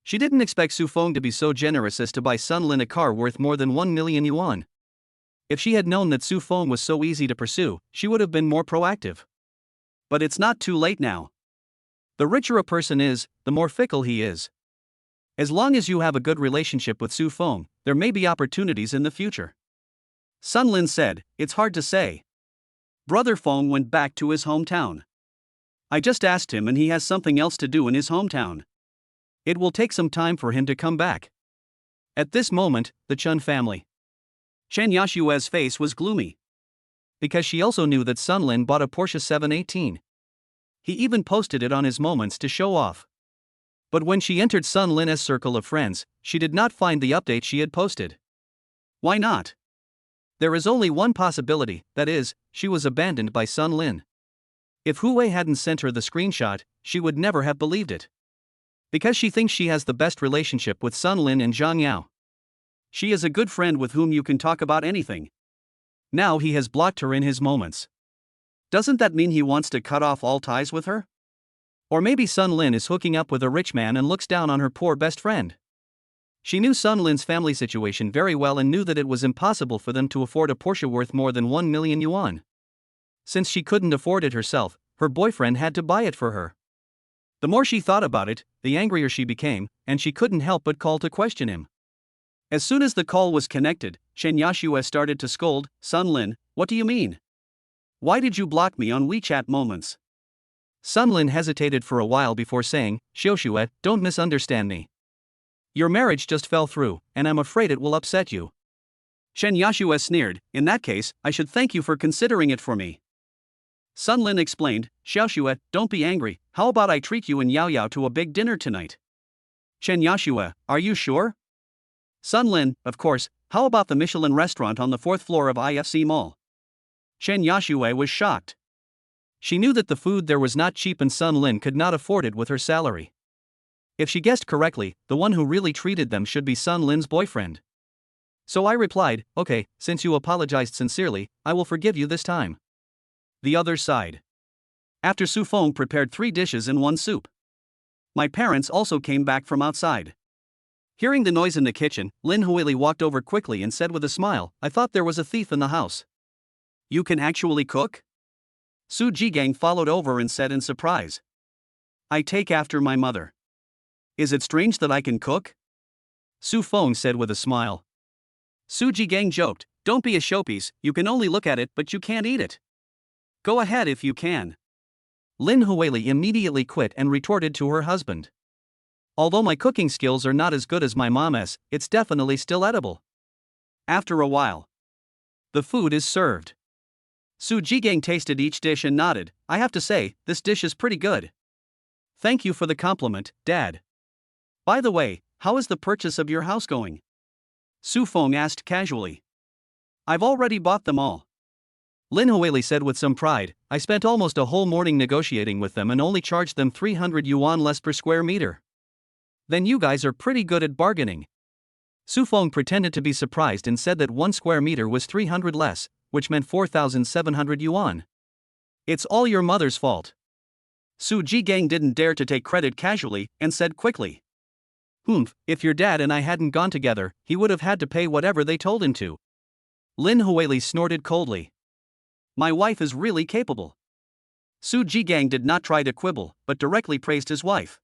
She didn't expect Su Feng to be so generous as to buy Sun Lin a car worth more than 1 million yuan. If she had known that Su Feng was so easy to pursue, she would have been more proactive. But it's not too late now. The richer a person is, the more fickle he is. As long as you have a good relationship with Su Feng, there may be opportunities in the future. Sun Lin said, it's hard to say. Brother Feng went back to his hometown. I just asked him and he has something else to do in his hometown. It will take some time for him to come back. At this moment, the Chun family. Chen Yashue's face was gloomy. Because she also knew that Sun Lin bought a Porsche 718. He even posted it on his moments to show off. But when she entered Sun Lin's circle of friends, she did not find the update she had posted. Why not? There is only one possibility, that is, she was abandoned by Sun Lin. If Hui hadn't sent her the screenshot, she would never have believed it. Because she thinks she has the best relationship with Sun Lin and Zhang Yao. She is a good friend with whom you can talk about anything. Now he has blocked her in his moments. Doesn't that mean he wants to cut off all ties with her? Or maybe Sun Lin is hooking up with a rich man and looks down on her poor best friend. She knew Sun Lin's family situation very well and knew that it was impossible for them to afford a Porsche worth more than 1 million yuan. Since she couldn't afford it herself, her boyfriend had to buy it for her. The more she thought about it, the angrier she became, and she couldn't help but call to question him. As soon as the call was connected, Chen Yashue started to scold, "Sun Lin, what do you mean? Why did you block me on WeChat Moments?" Sun Lin hesitated for a while before saying, "Xiuxue, don't misunderstand me. Your marriage just fell through, and I'm afraid it will upset you." Chen Yashue sneered, "In that case, I should thank you for considering it for me." Sun Lin explained, "Xiaoxue, don't be angry, how about I treat you and Yao Yao to a big dinner tonight?" Chen Yashue, "Are you sure?" Sun Lin, "Of course, how about the Michelin restaurant on the 4th floor of IFC Mall?" Chen Yashue was shocked. She knew that the food there was not cheap and Sun Lin could not afford it with her salary. If she guessed correctly, the one who really treated them should be Sun Lin's boyfriend. So I replied, "Okay, since you apologized sincerely, I will forgive you this time." The other side. After Su Feng prepared 3 dishes and 1 soup. My parents also came back from outside. Hearing the noise in the kitchen, Lin Huili walked over quickly and said with a smile, "I thought there was a thief in the house." "You can actually cook?" Su Jigang followed over and said in surprise. "I take after my mother. Is it strange that I can cook?" Su Feng said with a smile. Su Jigang joked, "Don't be a showpiece, you can only look at it but you can't eat it. Go ahead if you can." Lin Huili immediately quit and retorted to her husband. "Although my cooking skills are not as good as my mom's, it's definitely still edible." After a while, the food is served. Su Jigang tasted each dish and nodded, "I have to say, this dish is pretty good. Thank you for the compliment, Dad. By the way, how is the purchase of your house going?" Su Feng asked casually. "I've already bought them all." Lin Huili said with some pride, "I spent almost a whole morning negotiating with them and only charged them 300 yuan less per square meter. Then you guys are pretty good at bargaining." Su Feng pretended to be surprised and said that 1 square meter was 300 less, which meant 4,700 yuan. "It's all your mother's fault." Su Jigang didn't dare to take credit casually and said quickly, "Humph, if your dad and I hadn't gone together, he would have had to pay whatever they told him to." Lin Huili snorted coldly. "My wife is really capable." Su Jigang did not try to quibble, but directly praised his wife.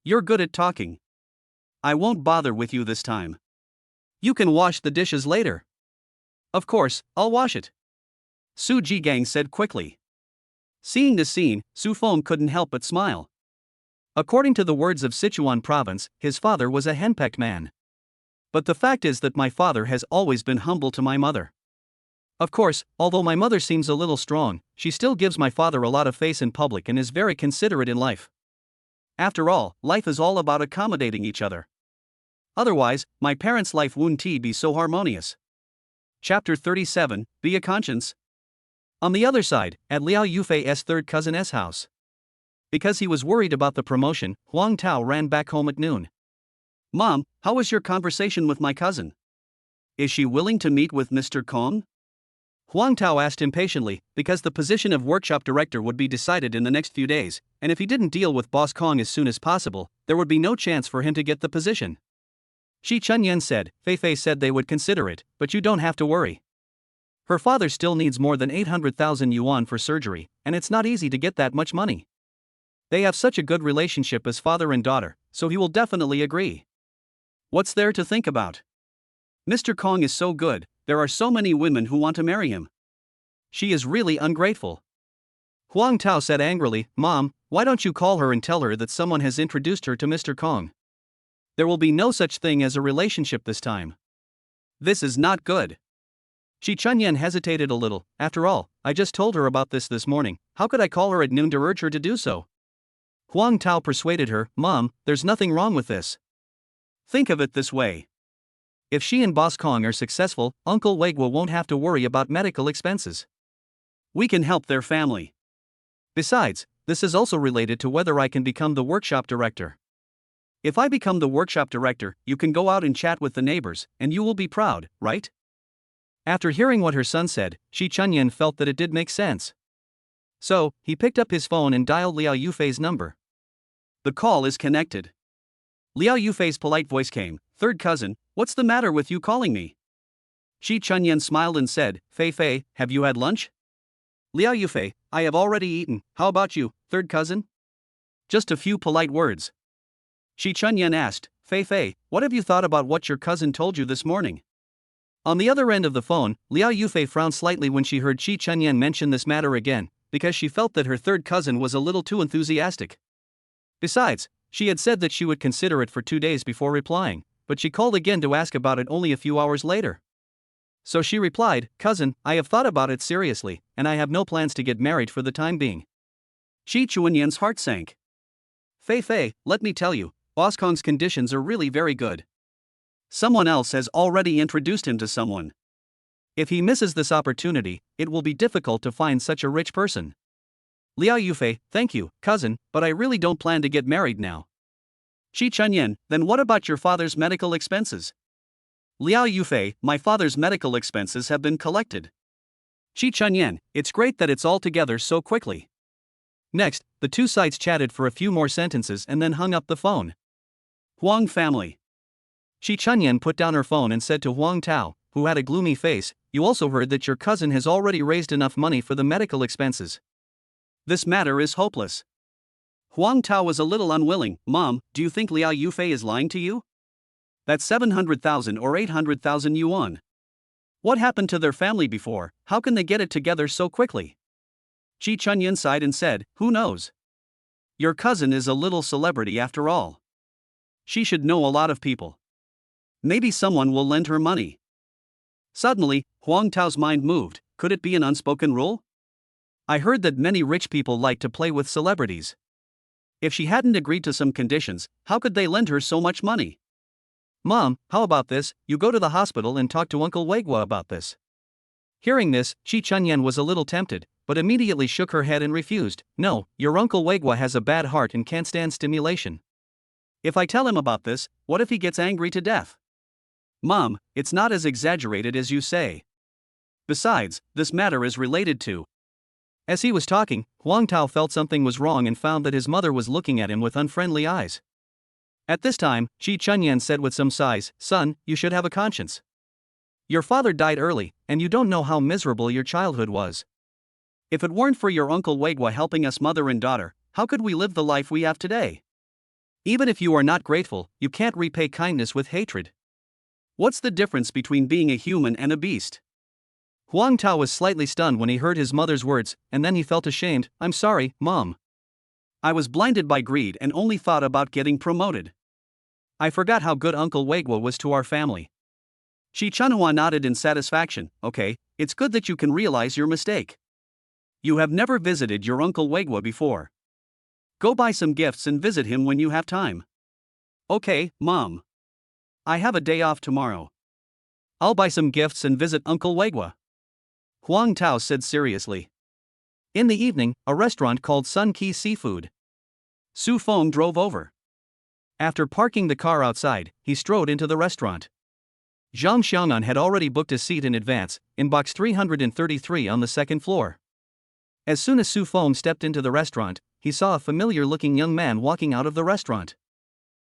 "You're good at talking. I won't bother with you this time. You can wash the dishes later." "Of course, I'll wash it," Su Jigang said quickly. Seeing this scene, Su Feng couldn't help but smile. According to the words of Sichuan province, his father was a henpecked man. But the fact is that my father has always been humble to my mother. Of course, although my mother seems a little strong, she still gives my father a lot of face in public and is very considerate in life. After all, life is all about accommodating each other. Otherwise, my parents' life wouldn't be so harmonious. Chapter 37, Be a Conscience. On the other side, at Liao Yufei's third cousin's house. Because he was worried about the promotion, Huang Tao ran back home at noon. "Mom, how was your conversation with my cousin? Is she willing to meet with Mr. Kong?" Huang Tao asked impatiently, because the position of workshop director would be decided in the next few days, and if he didn't deal with Boss Kong as soon as possible, there would be no chance for him to get the position. Shi Chunyan said, "Fei Fei said they would consider it, but you don't have to worry. Her father still needs more than 800,000 yuan for surgery, and it's not easy to get that much money. They have such a good relationship as father and daughter, so he will definitely agree. What's there to think about? Mr. Kong is so good, there are so many women who want to marry him. She is really ungrateful." Huang Tao said angrily, "Mom, why don't you call her and tell her that someone has introduced her to Mr. Kong? There will be no such thing as a relationship this time. This is not good." Shi Chunyan hesitated a little. "After all, I just told her about this morning, how could I call her at noon to urge her to do so?" Huang Tao persuaded her, "Mom, there's nothing wrong with this. Think of it this way. If she and Boss Kong are successful, Uncle Weiguo won't have to worry about medical expenses. We can help their family. Besides, this is also related to whether I can become the workshop director. If I become the workshop director, you can go out and chat with the neighbors, and you will be proud, right?" After hearing what her son said, Shi Chunyan felt that it did make sense. So, he picked up his phone and dialed Liao Yufei's number. The call is connected. Liao Yufei's polite voice came, "Third cousin, what's the matter with you calling me?" Shi Chunyan smiled and said, "Fei Fei, have you had lunch?" Liao Yufei, "I have already eaten, how about you, third cousin?" Just a few polite words. Shi Chunyan asked, "Fei Fei, what have you thought about what your cousin told you this morning?" On the other end of the phone, Liao Yufei frowned slightly when she heard Shi Chunyan mention this matter again, because she felt that her third cousin was a little too enthusiastic. Besides, she had said that she would consider it for 2 days before replying, but she called again to ask about it only a few hours later. So she replied, "Cousin, I have thought about it seriously, and I have no plans to get married for the time being." Shi Chunyan's heart sank. "Fei Fei, let me tell you, Boss Kong's conditions are really very good. Someone else has already introduced him to someone. If he misses this opportunity, it will be difficult to find such a rich person." Liao Yufei, "Thank you, cousin, but I really don't plan to get married now." Shi Chunyan, "Then what about your father's medical expenses?" Liao Yufei, "My father's medical expenses have been collected." Shi Chunyan, "It's great that it's all together so quickly." Next, the two sides chatted for a few more sentences and then hung up the phone. Huang family. Shi Chunyan put down her phone and said to Huang Tao, who had a gloomy face, "You also heard that your cousin has already raised enough money for the medical expenses. This matter is hopeless." Huang Tao was a little unwilling. "Mom, do you think Liao Yufei is lying to you? That's 700,000 or 800,000 yuan. What happened to their family before? How can they get it together so quickly?" Shi Chunyan sighed and said, "Who knows? Your cousin is a little celebrity after all. She should know a lot of people. Maybe someone will lend her money." Suddenly, Huang Tao's mind moved. Could it be an unspoken rule? I heard that many rich people like to play with celebrities. If she hadn't agreed to some conditions, how could they lend her so much money? "Mom, how about this, you go to the hospital and talk to Uncle Weigua about this." Hearing this, Shi Chunyan was a little tempted, but immediately shook her head and refused. "No, your Uncle Weigua has a bad heart and can't stand stimulation. If I tell him about this, what if he gets angry to death?" "Mom, it's not as exaggerated as you say. Besides, this matter is related to..." As he was talking, Huang Tao felt something was wrong and found that his mother was looking at him with unfriendly eyes. At this time, Shi Chunyan said with some sighs, "Son, you should have a conscience. Your father died early, and you don't know how miserable your childhood was. If it weren't for your Uncle Weigua helping us mother and daughter, how could we live the life we have today? Even if you are not grateful, you can't repay kindness with hatred. What's the difference between being a human and a beast?" Huang Tao was slightly stunned when he heard his mother's words, and then he felt ashamed. "I'm sorry, Mom. I was blinded by greed and only thought about getting promoted. I forgot how good Uncle Weigua was to our family." Shi Chunhua nodded in satisfaction. "Okay, it's good that you can realize your mistake. You have never visited your Uncle Weigua before. Go buy some gifts and visit him when you have time." "Okay, Mom. I have a day off tomorrow. I'll buy some gifts and visit Uncle Weigua," Huang Tao said seriously. In the evening, a restaurant called Sun Ki Seafood. Su Feng drove over. After parking the car outside, he strode into the restaurant. Zhang Xiang'an had already booked a seat in advance, in box 333 on the second floor. As soon as Su Feng stepped into the restaurant, he saw a familiar-looking young man walking out of the restaurant.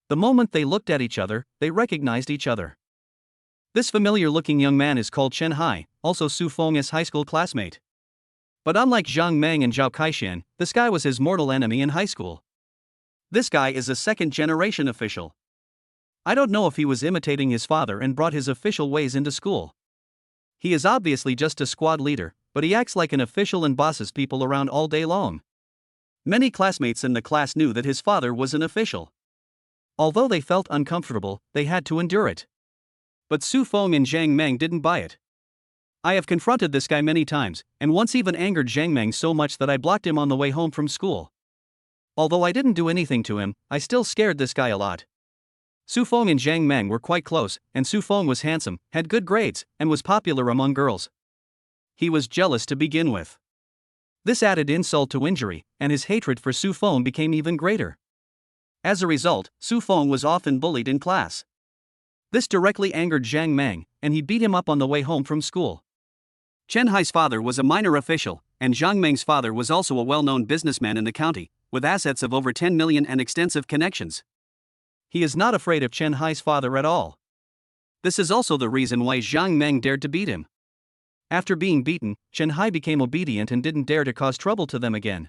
The moment they looked at each other, they recognized each other. This familiar-looking young man is called Chen Hai, also Su Feng's high school classmate. But unlike Zhang Meng and Zhao Kaishan, this guy was his mortal enemy in high school. This guy is a second-generation official. I don't know if he was imitating his father and brought his official ways into school. He is obviously just a squad leader, but he acts like an official and bosses people around all day long. Many classmates in the class knew that his father was an official. Although they felt uncomfortable, they had to endure it. But Su Feng and Zhang Meng didn't buy it. "I have confronted this guy many times, and once even angered Zhang Meng so much that I blocked him on the way home from school. Although I didn't do anything to him, I still scared this guy a lot." Su Feng and Zhang Meng were quite close, and Su Feng was handsome, had good grades, and was popular among girls. He was jealous to begin with. This added insult to injury, and his hatred for Su Feng became even greater. As a result, Su Feng was often bullied in class. This directly angered Zhang Meng, and he beat him up on the way home from school. Chen Hai's father was a minor official, and Zhang Meng's father was also a well-known businessman in the county, with assets of over 10 million and extensive connections. He is not afraid of Chen Hai's father at all. This is also the reason why Zhang Meng dared to beat him. After being beaten, Chen Hai became obedient and didn't dare to cause trouble to them again.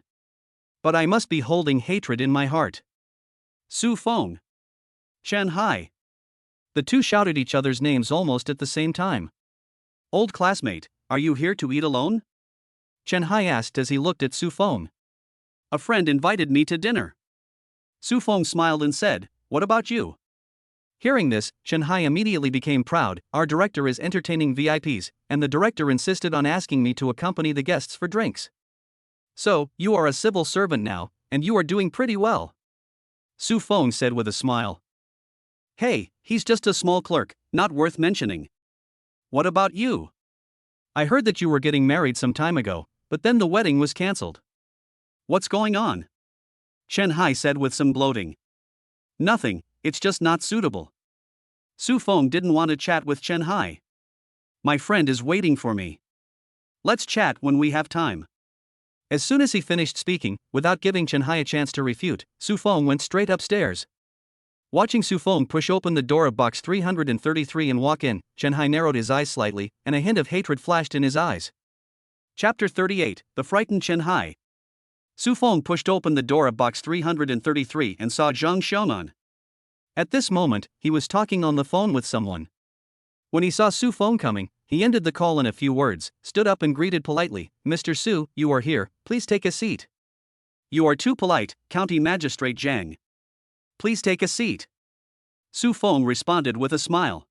But I must be holding hatred in my heart. Su Feng. Chen Hai. The two shouted each other's names almost at the same time. Old classmate, are you here to eat alone? Chen Hai asked as he looked at Su Feng. A friend invited me to dinner. Su Feng smiled and said, what about you? Hearing this, Chen Hai immediately became proud. Our director is entertaining VIPs, and the director insisted on asking me to accompany the guests for drinks. So, you are a civil servant now, and you are doing pretty well. Su Feng said with a smile. Hey, he's just a small clerk, not worth mentioning. What about you? I heard that you were getting married some time ago, but then the wedding was cancelled. What's going on? Chen Hai said with some gloating. Nothing, it's just not suitable. Su Feng didn't want to chat with Chen Hai. My friend is waiting for me. Let's chat when we have time. As soon as he finished speaking, without giving Chen Hai a chance to refute, Su Feng went straight upstairs. Watching Su Feng push open the door of box 333 and walk in, Chen Hai narrowed his eyes slightly, and a hint of hatred flashed in his eyes. Chapter 38, The Frightened Chen Hai. Su Feng pushed open the door of box 333 and saw Zhang Xiong'an. At this moment, he was talking on the phone with someone. When he saw Su Feng coming, he ended the call in a few words, stood up and greeted politely, Mr. Su, you are here, please take a seat. You are too polite, County Magistrate Zhang. Please take a seat. Su Feng responded with a smile.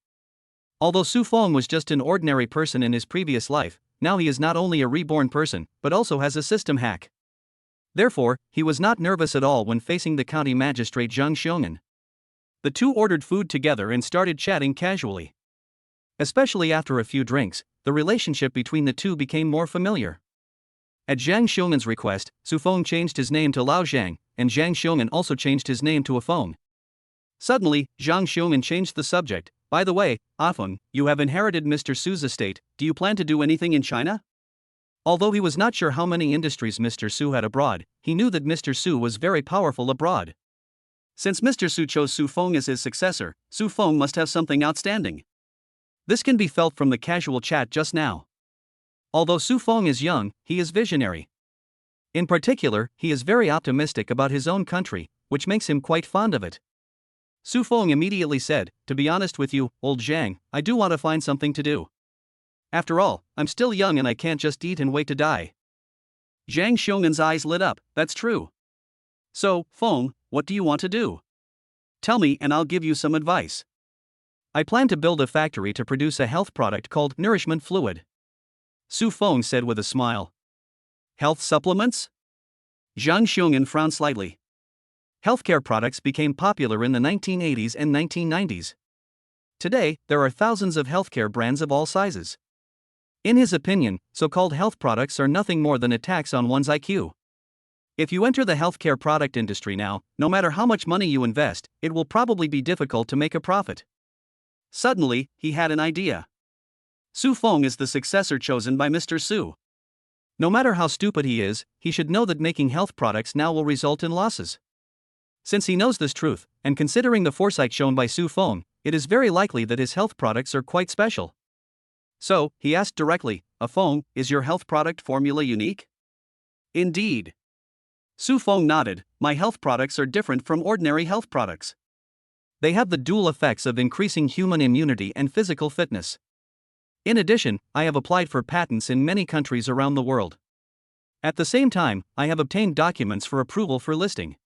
Although Su Feng was just an ordinary person in his previous life, now he is not only a reborn person, but also has a system hack. Therefore, he was not nervous at all when facing the county magistrate Zhang Xiong'an. The two ordered food together and started chatting casually. Especially after a few drinks, the relationship between the two became more familiar. At Zhang Xiong'an's request, Su Feng changed his name to Lao Zhang, and Zhang Xiong'an also changed his name to Afeng. Suddenly, Zhang Xiong'an changed the subject. By the way, Afeng, you have inherited Mr. Su's estate, do you plan to do anything in China? Although he was not sure how many industries Mr. Su had abroad, he knew that Mr. Su was very powerful abroad. Since Mr. Su chose Su Feng as his successor, Su Feng must have something outstanding. This can be felt from the casual chat just now. Although Su Feng is young, he is visionary. In particular, he is very optimistic about his own country, which makes him quite fond of it. Su Feng immediately said, to be honest with you, old Zhang, I do want to find something to do. After all, I'm still young and I can't just eat and wait to die. Zhang Xiong'an's eyes lit up, that's true. So, Feng, what do you want to do? Tell me and I'll give you some advice. I plan to build a factory to produce a health product called nourishment fluid. Su Feng said with a smile. Health supplements? Zhang Xiong'an frowned slightly. Healthcare products became popular in the 1980s and 1990s. Today, there are thousands of healthcare brands of all sizes. In his opinion, so-called health products are nothing more than a tax on one's IQ. If you enter the healthcare product industry now, no matter how much money you invest, it will probably be difficult to make a profit. Suddenly, he had an idea. Su Feng is the successor chosen by Mr. Su. No matter how stupid he is, he should know that making health products now will result in losses. Since he knows this truth, and considering the foresight shown by Su Feng, it is very likely that his health products are quite special. So, he asked directly, Feng, is your health product formula unique? Indeed. Su Feng nodded, my health products are different from ordinary health products. They have the dual effects of increasing human immunity and physical fitness. In addition, I have applied for patents in many countries around the world. At the same time, I have obtained documents for approval for listing.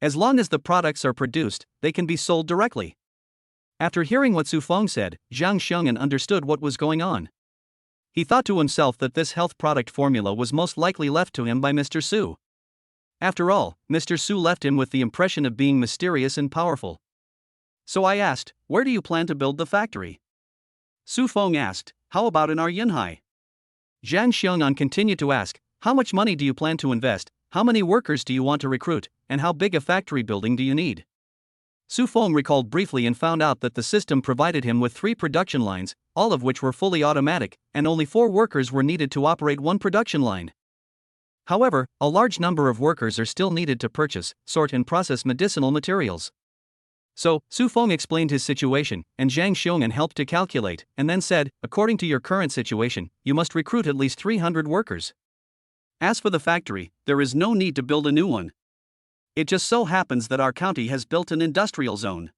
As long as the products are produced, they can be sold directly. After hearing what Su Feng said, Zhang Xiong'an understood what was going on. He thought to himself that this health product formula was most likely left to him by Mr. Su. After all, Mr. Su left him with the impression of being mysterious and powerful. So I asked, where do you plan to build the factory? Su Feng asked, how about in our Yunhai? Zhang Xiong'an continued to ask, how much money do you plan to invest, how many workers do you want to recruit, and how big a factory building do you need? Su Feng recalled briefly and found out that the system provided him with 3 production lines, all of which were fully automatic, and only 4 workers were needed to operate one production line. However, a large number of workers are still needed to purchase, sort and process medicinal materials. So, Su Feng explained his situation, and Zhang Xiong'an helped to calculate, and then said, according to your current situation, you must recruit at least 300 workers. As for the factory, there is no need to build a new one. It just so happens that our county has built an industrial zone.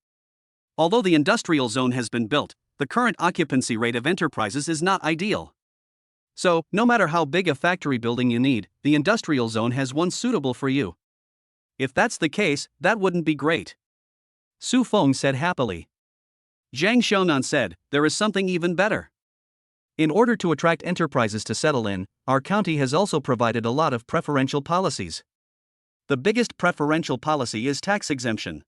Although the industrial zone has been built, the current occupancy rate of enterprises is not ideal. So, no matter how big a factory building you need, the industrial zone has one suitable for you. If that's the case, that wouldn't be great. Su Feng said happily. Zhang Xiong'an said, there is something even better. In order to attract enterprises to settle in, our county has also provided a lot of preferential policies. The biggest preferential policy is tax exemption.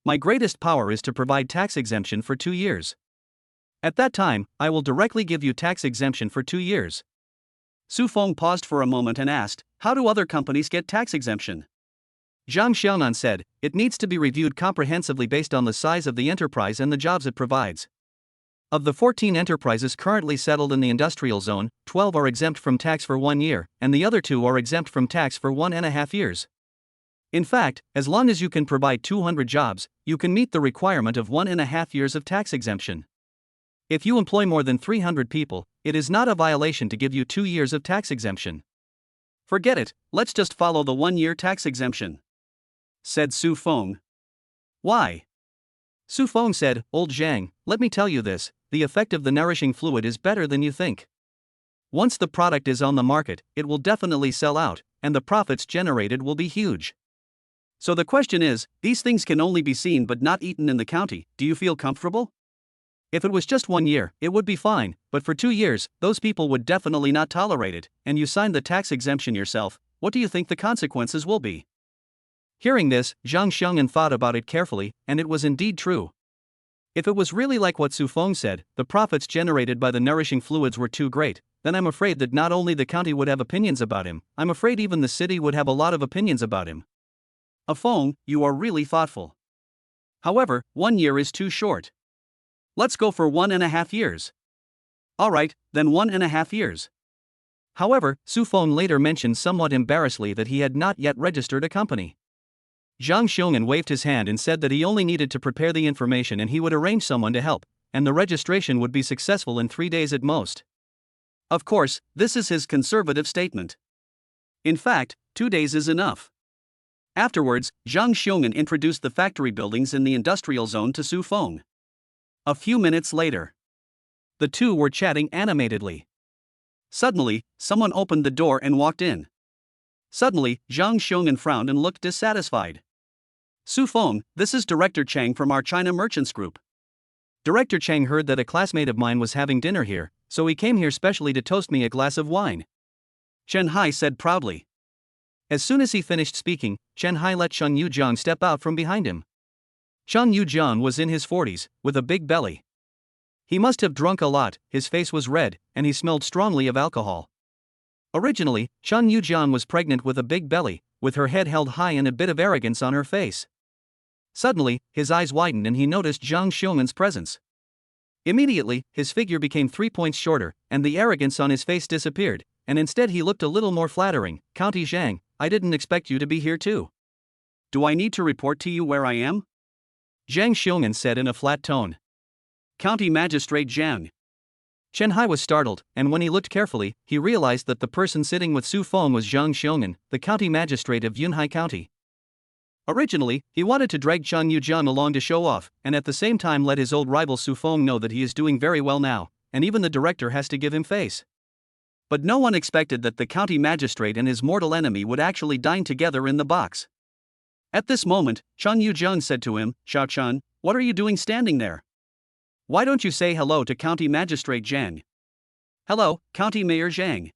My greatest power is to provide tax exemption for 2 years. At that time, I will directly give you tax exemption for 2 years. Su Feng paused for a moment and asked, how do other companies get tax exemption? Zhang Xiong'an said, it needs to be reviewed comprehensively based on the size of the enterprise and the jobs it provides. Of the 14 enterprises currently settled in the industrial zone, 12 are exempt from tax for 1 year, and the other 2 are exempt from tax for 1.5 years. In fact, as long as you can provide 200 jobs, you can meet the requirement of 1.5 years of tax exemption. If you employ more than 300 people, it is not a violation to give you 2 years of tax exemption. Forget it, let's just follow the 1-year tax exemption, said Su Feng. Why? Su Feng said, Old Zhang, let me tell you this, the effect of the nourishing fluid is better than you think. Once the product is on the market, it will definitely sell out, and the profits generated will be huge. So the question is, these things can only be seen but not eaten in the county, do you feel comfortable? If it was just 1 year, it would be fine, but for 2 years, those people would definitely not tolerate it, and you signed the tax exemption yourself, what do you think the consequences will be? Hearing this, Zhang Xiong'an thought about it carefully, and it was indeed true. If it was really like what Su Feng said, the profits generated by the nourishing fluids were too great, then I'm afraid that not only the county would have opinions about him, I'm afraid even the city would have a lot of opinions about him. Feng, you are really thoughtful. However, 1 year is too short. Let's go for 1.5 years. Alright, then 1.5 years. However, Su Feng later mentioned somewhat embarrassedly that he had not yet registered a company. Zhang Xiong'an waved his hand and said that he only needed to prepare the information and he would arrange someone to help, and the registration would be successful in 3 days at most. Of course, this is his conservative statement. In fact, 2 days is enough. Afterwards, Zhang Xiong'an introduced the factory buildings in the industrial zone to Su Feng. A few minutes later, the two were chatting animatedly. Suddenly, someone opened the door and walked in. Suddenly, Zhang Xiong'an frowned and looked dissatisfied. Su Feng, this is Director Chang from our China Merchants Group. Director Chang heard that a classmate of mine was having dinner here, so he came here specially to toast me a glass of wine, Chen Hai said proudly. As soon as he finished speaking, Chen Hai let Chen Yujiang step out from behind him. Chen Yujiang was in his 40s, with a big belly. He must have drunk a lot, his face was red, and he smelled strongly of alcohol. Originally, Chen Yujiang was pregnant with a big belly, with her head held high and a bit of arrogance on her face. Suddenly, his eyes widened and he noticed Zhang Xiong'an's presence. Immediately, his figure became 3 points shorter, and the arrogance on his face disappeared, and instead he looked a little more flattering. County Zhang, I didn't expect you to be here too. Do I need to report to you where I am? Zhang Xiong'an said in a flat tone. County Magistrate Zhang. Chen Hai was startled, and when he looked carefully, he realized that the person sitting with Su Feng was Zhang Xiong'an, the county magistrate of Yunhai County. Originally, he wanted to drag Chen Yujiang along to show off, and at the same time let his old rival Su Feng know that he is doing very well now, and even the director has to give him face. But no one expected that the county magistrate and his mortal enemy would actually dine together in the box. At this moment, Chen Yujiang said to him, Xiao Chen, what are you doing standing there? Why don't you say hello to County Magistrate Zhang? Hello, County Mayor Zhang.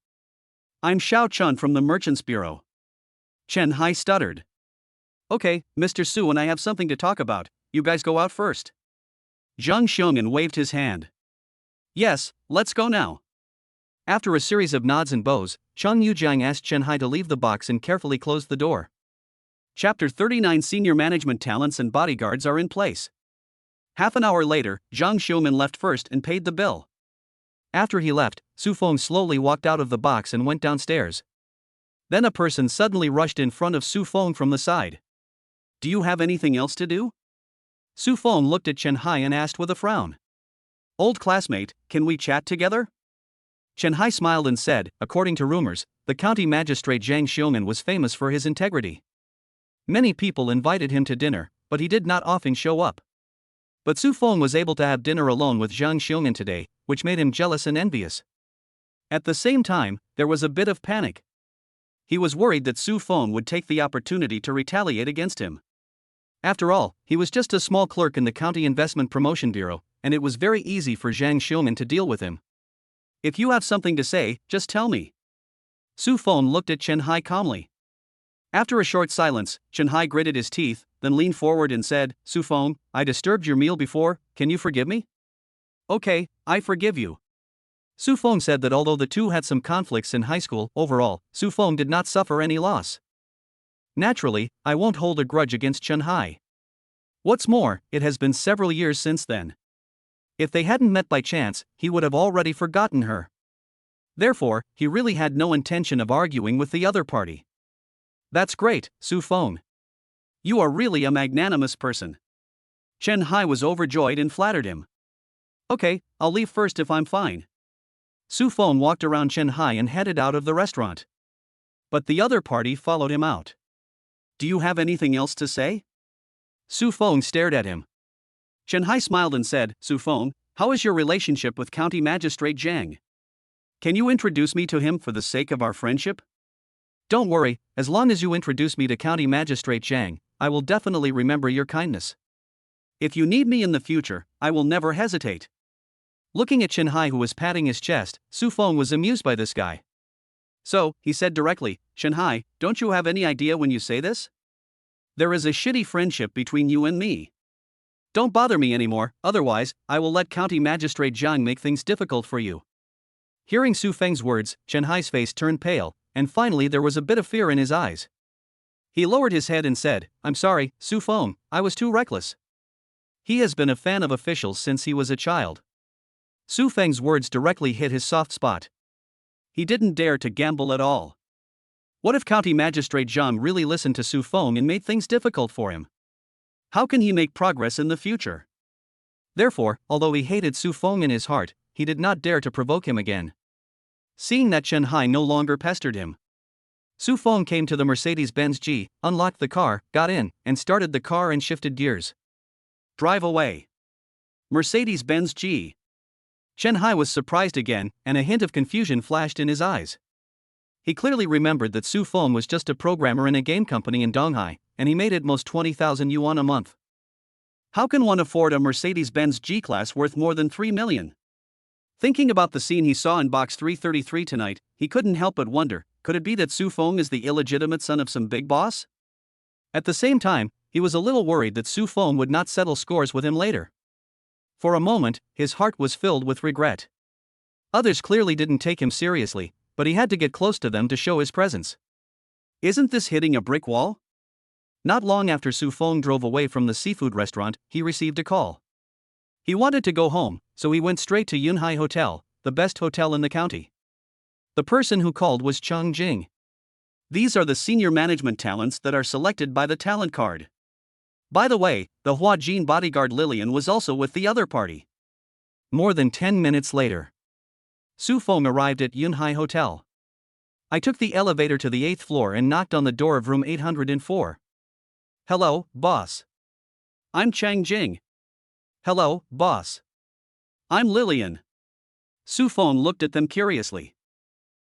I'm Xiao Chen from the Merchants Bureau. Chen Hai stuttered. Okay, Mr. Su and I have something to talk about, you guys go out first. Zhang Xiong'an waved his hand. Yes, let's go now. After a series of nods and bows, Chen Yujiang asked Chen Hai to leave the box and carefully closed the door. Chapter 39 Senior Management Talents and Bodyguards are in place. Half an hour later, Zhang Xiumin left first and paid the bill. After he left, Su Feng slowly walked out of the box and went downstairs. Then a person suddenly rushed in front of Su Feng from the side. Do you have anything else to do? Su Feng looked at Chen Hai and asked with a frown. Old classmate, can we chat together? Chen Hai smiled and said, according to rumors, the county magistrate Zhang Xiumin was famous for his integrity. Many people invited him to dinner, but he did not often show up. But Su Feng was able to have dinner alone with Zhang Xiumin today, which made him jealous and envious. At the same time, there was a bit of panic. He was worried that Su Feng would take the opportunity to retaliate against him. After all, he was just a small clerk in the County Investment Promotion Bureau, and it was very easy for Zhang Xiumin to deal with him. If you have something to say, just tell me. Su Feng looked at Chen Hai calmly. After a short silence, Chen Hai gritted his teeth, then leaned forward and said, Su Feng, I disturbed your meal before, can you forgive me? Okay, I forgive you. Su Feng said that although the two had some conflicts in high school, overall, Su Feng did not suffer any loss. Naturally, I won't hold a grudge against Chen Hai. What's more, it has been several years since then. If they hadn't met by chance, he would have already forgotten her. Therefore, he really had no intention of arguing with the other party. That's great, Su Feng. You are really a magnanimous person. Chen Hai was overjoyed and flattered him. Okay, I'll leave first if I'm fine. Su Feng walked around Chen Hai and headed out of the restaurant. But the other party followed him out. Do you have anything else to say? Su Feng stared at him. Chen Hai smiled and said, Su Feng, how is your relationship with County Magistrate Zhang? Can you introduce me to him for the sake of our friendship? Don't worry, as long as you introduce me to County Magistrate Zhang, I will definitely remember your kindness. If you need me in the future, I will never hesitate. Looking at Chen Hai, who was patting his chest, Su Feng was amused by this guy. So, he said directly, Chen Hai, don't you have any idea when you say this? There is a shitty friendship between you and me. Don't bother me anymore, otherwise, I will let County Magistrate Zhang make things difficult for you. Hearing Su Feng's words, Chen Hai's face turned pale, and finally there was a bit of fear in his eyes. He lowered his head and said, I'm sorry, Su Feng, I was too reckless. He has been a fan of officials since he was a child. Su Feng's words directly hit his soft spot. He didn't dare to gamble at all. What if County Magistrate Zhang really listened to Su Feng and made things difficult for him? How can he make progress in the future? Therefore, although he hated Su Feng in his heart, he did not dare to provoke him again. Seeing that Chen Hai no longer pestered him, Su Feng came to the Mercedes-Benz G, unlocked the car, got in, and started the car and shifted gears. Drive away. Mercedes-Benz G. Chen Hai was surprised again, and a hint of confusion flashed in his eyes. He clearly remembered that Su Feng was just a programmer in a game company in Donghai, and he made at most 20,000 yuan a month. How can one afford a Mercedes-Benz G-Class worth more than 3 million? Thinking about the scene he saw in box 333 tonight, he couldn't help but wonder, could it be that Su Feng is the illegitimate son of some big boss? At the same time, he was a little worried that Su Feng would not settle scores with him later. For a moment, his heart was filled with regret. Others clearly didn't take him seriously, but he had to get close to them to show his presence. Isn't this hitting a brick wall? Not long after Su Feng drove away from the seafood restaurant, he received a call. He wanted to go home, so he went straight to Yunhai Hotel, the best hotel in the county. The person who called was Cheng Jing. These are the senior management talents that are selected by the talent card. By the way, the Huajin bodyguard Lillian was also with the other party. More than 10 minutes later, Su Feng arrived at Yunhai Hotel. I took the elevator to the 8th floor and knocked on the door of room 804. Hello, boss. I'm Cheng Jing. Hello, boss. I'm Lillian. Su Feng looked at them curiously.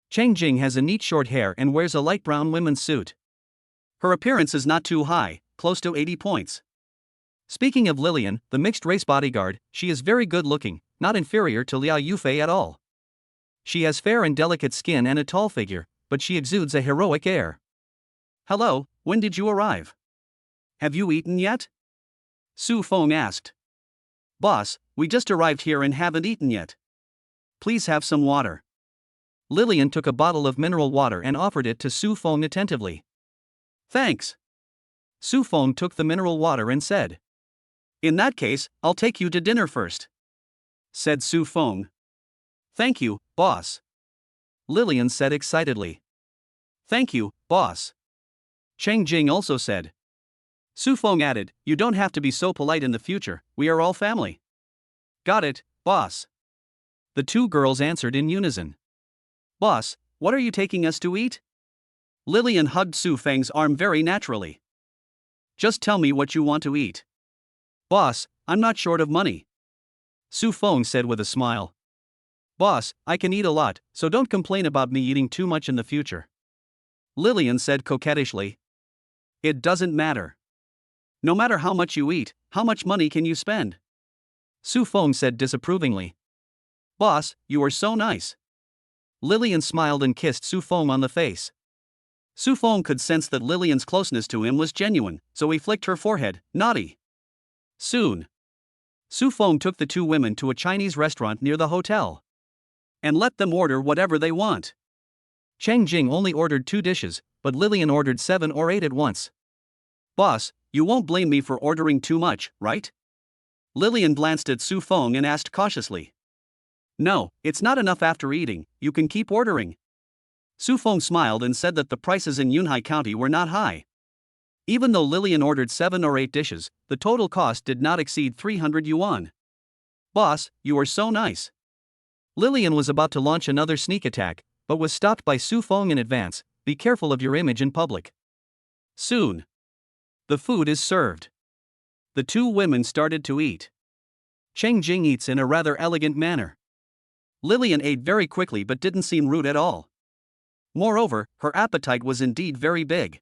Cheng Jing has a neat short hair and wears a light brown women's suit. Her appearance is not too high, close to 80 points. Speaking of Lillian, the mixed-race bodyguard, she is very good-looking, not inferior to Liao Yufei at all. She has fair and delicate skin and a tall figure, but she exudes a heroic air. Hello, when did you arrive? Have you eaten yet? Su Feng asked. Boss, we just arrived here and haven't eaten yet. Please have some water. Lillian took a bottle of mineral water and offered it to Su Feng attentively. Thanks. Su Feng took the mineral water and said, "In that case, I'll take you to dinner first," said Su Feng. "Thank you, boss," Lillian said excitedly. "Thank you, boss," Cheng Jing also said. Su Feng added, "You don't have to be so polite in the future, we are all family." "Got it, boss," the two girls answered in unison. "Boss, what are you taking us to eat?" Lillian hugged Su Feng's arm very naturally. "Just tell me what you want to eat." "Boss, I'm not short of money," Su Feng said with a smile. "Boss, I can eat a lot, so don't complain about me eating too much in the future," Lillian said coquettishly. "It doesn't matter. No matter how much you eat, how much money can you spend?" Su Feng said disapprovingly. "Boss, you are so nice." Lillian smiled and kissed Su Feng on the face. Su Feng could sense that Lillian's closeness to him was genuine, so he flicked her forehead, naughty. Soon, Su Feng took the two women to a Chinese restaurant near the hotel and let them order whatever they want. Cheng Jing only ordered 2 dishes, but Lillian ordered 7 or 8 at once. "Boss, you won't blame me for ordering too much, right?" Lillian glanced at Su Feng and asked cautiously. "No, it's not enough after eating, you can keep ordering." Su Feng smiled and said that the prices in Yunhai County were not high. Even though Lillian ordered 7 or 8 dishes, the total cost did not exceed 300 yuan. "Boss, you are so nice." Lillian was about to launch another sneak attack, but was stopped by Su Feng in advance. "Be careful of your image in public." Soon, the food is served. The two women started to eat. Cheng Jing eats in a rather elegant manner. Lillian ate very quickly but didn't seem rude at all. Moreover, her appetite was indeed very big.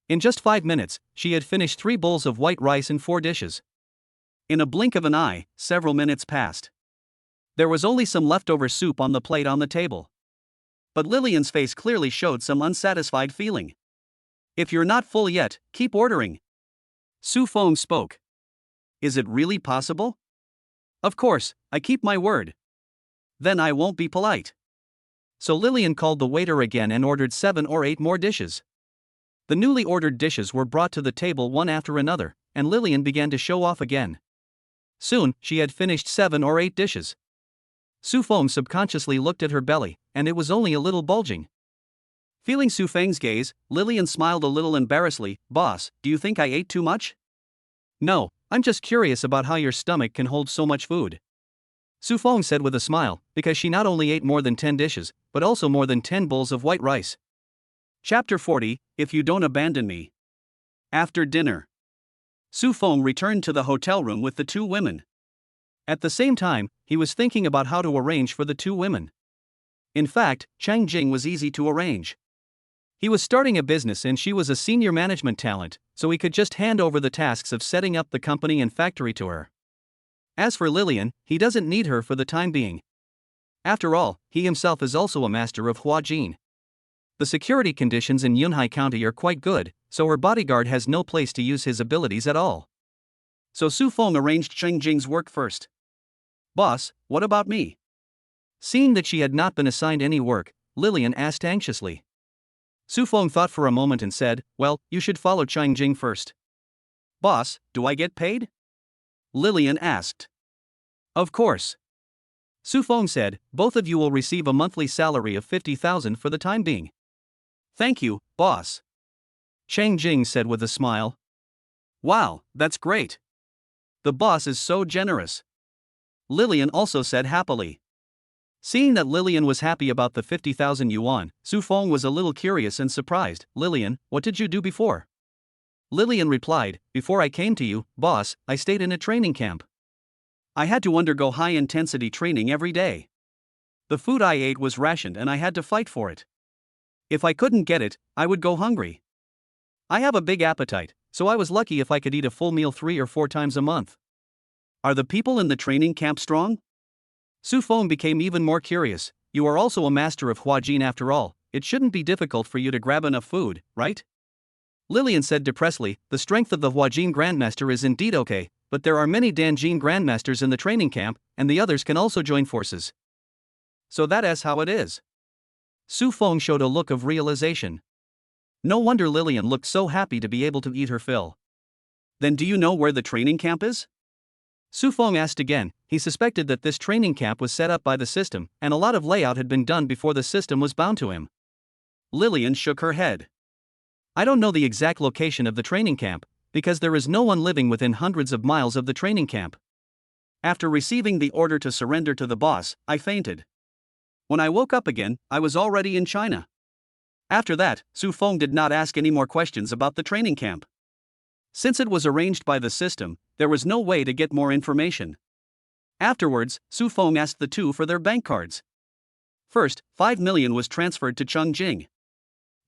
In just 5 minutes, she had finished 3 bowls of white rice and 4 dishes. In a blink of an eye, several minutes passed. There was only some leftover soup on the plate on the table. But Lillian's face clearly showed some unsatisfied feeling. "If you're not full yet, keep ordering." Su Feng spoke. "Is it really possible?" "Of course, I keep my word." "Then I won't be polite." So Lillian called the waiter again and ordered 7 or 8 more dishes. The newly ordered dishes were brought to the table one after another, and Lillian began to show off again. Soon, she had finished 7 or 8 dishes. Su Feng subconsciously looked at her belly, and it was only a little bulging. Feeling Su Feng's gaze, Lillian smiled a little embarrassedly. "Boss, do you think I ate too much?" "No, I'm just curious about how your stomach can hold so much food," Su Feng said with a smile, because she not only ate more than 10 dishes, but also more than 10 bowls of white rice. Chapter 40, If You Don't Abandon Me. After dinner, Su Feng returned to the hotel room with the two women. At the same time, he was thinking about how to arrange for the two women. In fact, Cheng Jing was easy to arrange. He was starting a business and she was a senior management talent, so he could just hand over the tasks of setting up the company and factory to her. As for Lillian, he doesn't need her for the time being. After all, he himself is also a master of Huajin. The security conditions in Yunhai County are quite good, so her bodyguard has no place to use his abilities at all. So Su Feng arranged Cheng Jing's work first. "Boss, what about me?" Seeing that she had not been assigned any work, Lillian asked anxiously. Su Feng thought for a moment and said, "Well, you should follow Cheng Jing first." "Boss, do I get paid?" Lillian asked. "Of course." Su Feng said, "Both of you will receive a monthly salary of 50,000 for the time being." "Thank you, boss," Cheng Jing said with a smile. "Wow, that's great. The boss is so generous," Lillian also said happily. Seeing that Lillian was happy about the 50,000 yuan, Su Feng was a little curious and surprised. "Lillian, what did you do before?" Lillian replied, "Before I came to you, boss, I stayed in a training camp. I had to undergo high-intensity training every day. The food I ate was rationed and I had to fight for it. If I couldn't get it, I would go hungry. I have a big appetite, so I was lucky if I could eat a full meal 3 or 4 times a month." "Are the people in the training camp strong?" Su Feng became even more curious. "You are also a master of Huajin after all, it shouldn't be difficult for you to grab enough food, right?" Lillian said depressedly, "The strength of the Huajin Grandmaster is indeed okay, but there are many Danjin Grandmasters in the training camp, and the others can also join forces. So that is how it is." Su Feng showed a look of realization. No wonder Lillian looked so happy to be able to eat her fill. Then do you know where the training camp is? Su Feng asked again. He suspected that this training camp was set up by the system, and a lot of layout had been done before the system was bound to him. Lillian shook her head. I don't know the exact location of the training camp, because there is no one living within hundreds of miles of the training camp. After receiving the order to surrender to the boss, I fainted. When I woke up again, I was already in China. After that, Su Feng did not ask any more questions about the training camp. Since it was arranged by the system, there was no way to get more information. Afterwards, Su Feng asked the two for their bank cards. First, 5 million was transferred to Cheng Jing.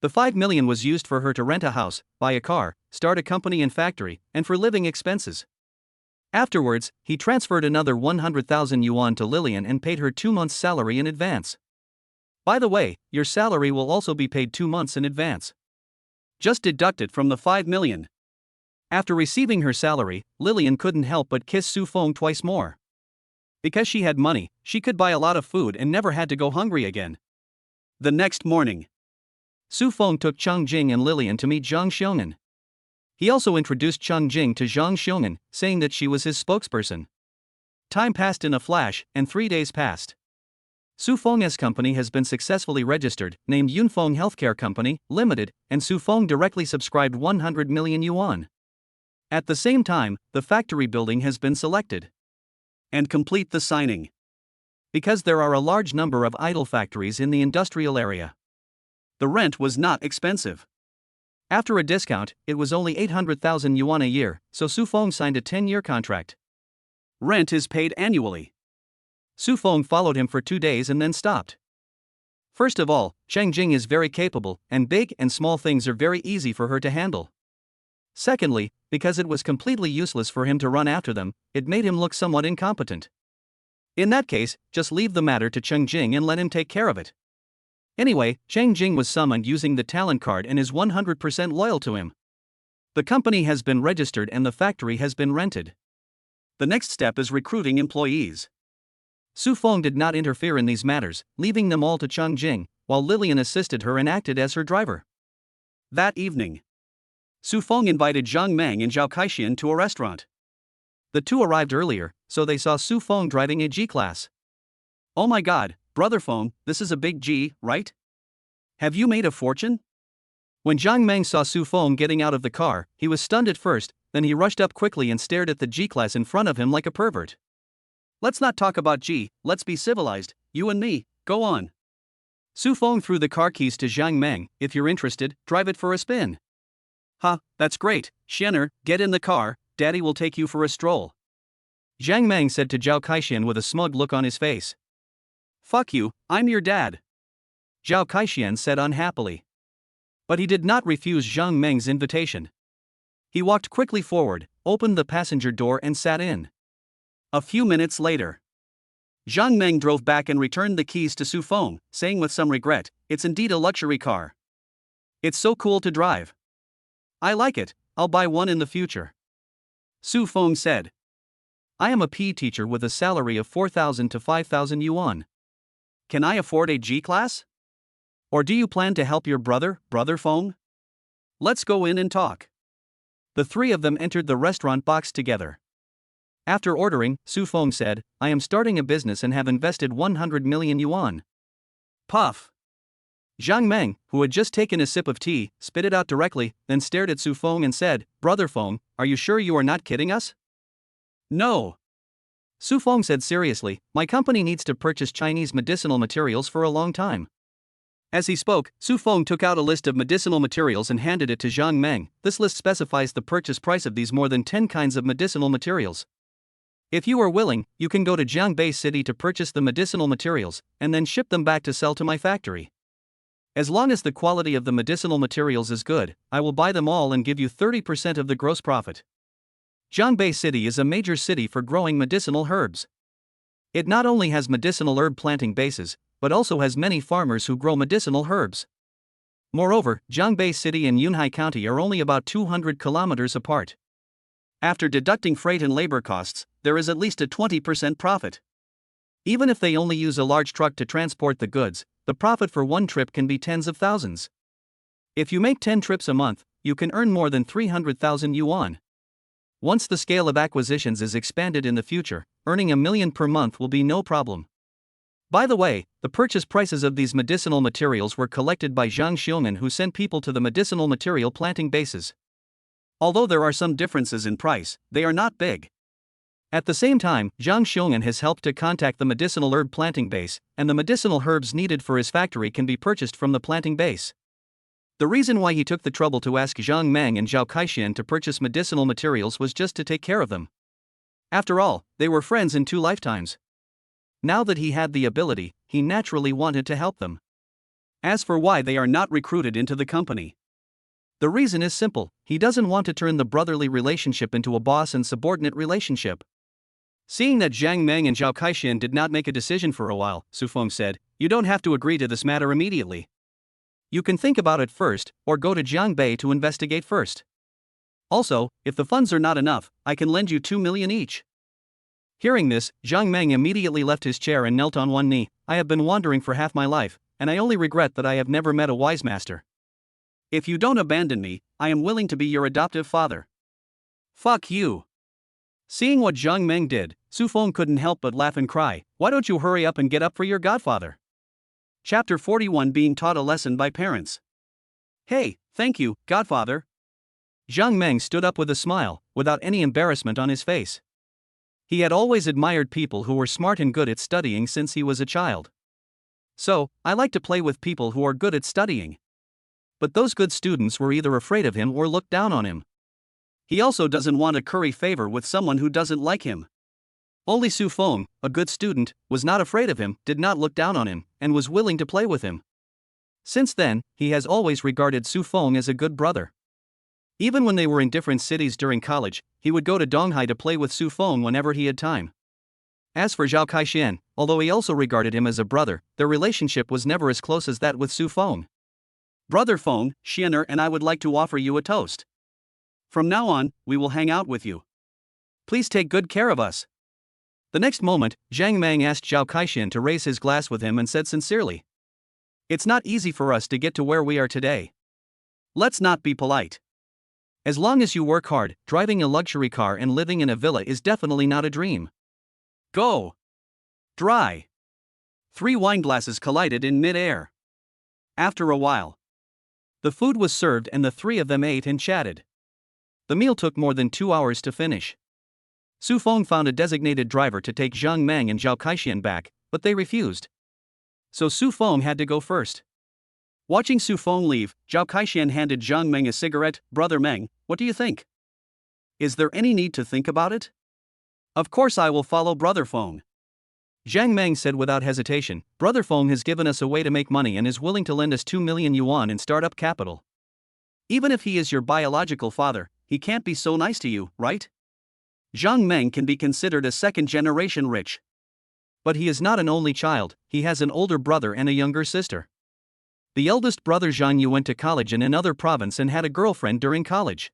The 5 million was used for her to rent a house, buy a car, start a company and factory, and for living expenses. Afterwards, he transferred another 100,000 yuan to Lillian and paid her 2 months' salary in advance. By the way, your salary will also be paid 2 months in advance. Just deduct it from the 5 million. After receiving her salary, Lillian couldn't help but kiss Su Feng twice more. Because she had money, she could buy a lot of food and never had to go hungry again. The next morning, Su Feng took Cheng Jing and Lillian to meet Zhang Xiong'an. He also introduced Cheng Jing to Zhang Xiong'an, saying that she was his spokesperson. Time passed in a flash, and 3 days passed. Su Feng's company has been successfully registered, named Yunfeng Healthcare Company, Limited, and Su Feng directly subscribed 100 million yuan. At the same time, the factory building has been selected. And complete the signing. Because there are a large number of idle factories in the industrial area. The rent was not expensive. After a discount, it was only 800,000 yuan a year, so Su Feng signed a 10-year contract. Rent is paid annually. Su Feng followed him for 2 days and then stopped. First of all, Cheng Jing is very capable, and big and small things are very easy for her to handle. Secondly, because it was completely useless for him to run after them, it made him look somewhat incompetent. In that case, just leave the matter to Cheng Jing and let him take care of it. Anyway, Cheng Jing was summoned using the talent card and is 100% loyal to him. The company has been registered and the factory has been rented. The next step is recruiting employees. Su Feng did not interfere in these matters, leaving them all to Cheng Jing, while Lillian assisted her and acted as her driver. That evening, Su Feng invited Zhang Meng and Zhao Kaixian to a restaurant. The two arrived earlier, so they saw Su Feng driving a G-Class. Oh my god, Brother Feng, this is a big G, right? Have you made a fortune? When Zhang Meng saw Su Feng getting out of the car, he was stunned at first, then he rushed up quickly and stared at the G-Class in front of him like a pervert. Let's not talk about G, let's be civilized, you and me, go on. Su Feng threw the car keys to Zhang Meng. If you're interested, drive it for a spin. Ha, that's great, Xianer, get in the car, Daddy will take you for a stroll. Zhang Meng said to Zhao Kaixian with a smug look on his face. Fuck you, I'm your dad. Zhao Kaixian said unhappily. But he did not refuse Zhang Meng's invitation. He walked quickly forward, opened the passenger door and sat in. A few minutes later, Zhang Meng drove back and returned the keys to Su Feng, saying with some regret, it's indeed a luxury car. It's so cool to drive. I like it, I'll buy one in the future. Su Feng said. I am a PE teacher with a salary of 4,000 to 5,000 yuan. Can I afford a G-Class? Or do you plan to help your Brother Feng? Let's go in and talk. The three of them entered the restaurant box together. After ordering, Su Feng said, I am starting a business and have invested 100 million yuan. Puff. Zhang Meng, who had just taken a sip of tea, spit it out directly, then stared at Su Feng and said, Brother Feng, are you sure you are not kidding us? No. Su Feng said seriously, my company needs to purchase Chinese medicinal materials for a long time. As he spoke, Su Feng took out a list of medicinal materials and handed it to Zhang Meng. This list specifies the purchase price of these more than 10 kinds of medicinal materials. If you are willing, you can go to Jiangbei City to purchase the medicinal materials, and then ship them back to sell to my factory. As long as the quality of the medicinal materials is good, I will buy them all and give you 30% of the gross profit. Jiangbei City is a major city for growing medicinal herbs. It not only has medicinal herb planting bases, but also has many farmers who grow medicinal herbs. Moreover, Jiangbei City and Yunhai County are only about 200 kilometers apart. After deducting freight and labor costs, there is at least a 20% profit. Even if they only use a large truck to transport the goods, the profit for one trip can be tens of thousands. If you make 10 trips a month, you can earn more than 300,000 yuan. Once the scale of acquisitions is expanded in the future, earning $1 million per month will be no problem. By the way, the purchase prices of these medicinal materials were collected by Zhang Xiong'an, who sent people to the medicinal material planting bases. Although there are some differences in price, they are not big. At the same time, Zhang Xiong'an has helped to contact the medicinal herb planting base, and the medicinal herbs needed for his factory can be purchased from the planting base. The reason why he took the trouble to ask Zhang Meng and Zhao Kaixian to purchase medicinal materials was just to take care of them. After all, they were friends in 2 lifetimes. Now that he had the ability, he naturally wanted to help them. As for why they are not recruited into the company, the reason is simple: he doesn't want to turn the brotherly relationship into a boss and subordinate relationship. Seeing that Zhang Meng and Zhao Kaixian did not make a decision for a while, Su Feng said, "You don't have to agree to this matter immediately. You can think about it first, or go to Jiangbei to investigate first. Also, if the funds are not enough, I can lend you 2 million each." Hearing this, Zhang Meng immediately left his chair and knelt on one knee. "I have been wandering for half my life, and I only regret that I have never met a wise master. If you don't abandon me, I am willing to be your adoptive father." "Fuck you." Seeing what Zhang Meng did, Su Feng couldn't help but laugh and cry, "Why don't you hurry up and get up for your godfather?" Chapter 41: Being taught a lesson by parents. "Hey, thank you, godfather." Zhang Meng stood up with a smile, without any embarrassment on his face. He had always admired people who were smart and good at studying since he was a child. "So, I like to play with people who are good at studying." But those good students were either afraid of him or looked down on him. He also doesn't want to curry favor with someone who doesn't like him. Only Su Feng, a good student, was not afraid of him, did not look down on him, and was willing to play with him. Since then, he has always regarded Su Feng as a good brother. Even when they were in different cities during college, he would go to Donghai to play with Su Feng whenever he had time. As for Zhao Kaixian, although he also regarded him as a brother, their relationship was never as close as that with Su Feng. "Brother Feng, Xianer and I would like to offer you a toast. From now on, we will hang out with you. Please take good care of us." The next moment, Zhang Meng asked Zhao Kaixian to raise his glass with him and said sincerely, "It's not easy for us to get to where we are today. Let's not be polite. As long as you work hard, driving a luxury car and living in a villa is definitely not a dream. Go. Dry." 3 wine glasses collided in mid-air. After a while, the food was served and the 3 of them ate and chatted. The meal took more than 2 hours to finish. Su Feng found a designated driver to take Zhang Meng and Zhao Kaixian back, but they refused. So Su Feng had to go first. Watching Su Feng leave, Zhao Kaixian handed Zhang Meng a cigarette. "Brother Meng, what do you think? Is there any need to think about it?" "Of course I will follow Brother Feng." Zhang Meng said without hesitation, "Brother Feng has given us a way to make money and is willing to lend us 2 million yuan in startup capital. Even if he is your biological father, he can't be so nice to you, right? Zhang Meng can be considered a second-generation rich. But he is not an only child, he has an older brother and a younger sister. The eldest brother Zhang Yu went to college in another province and had a girlfriend during college.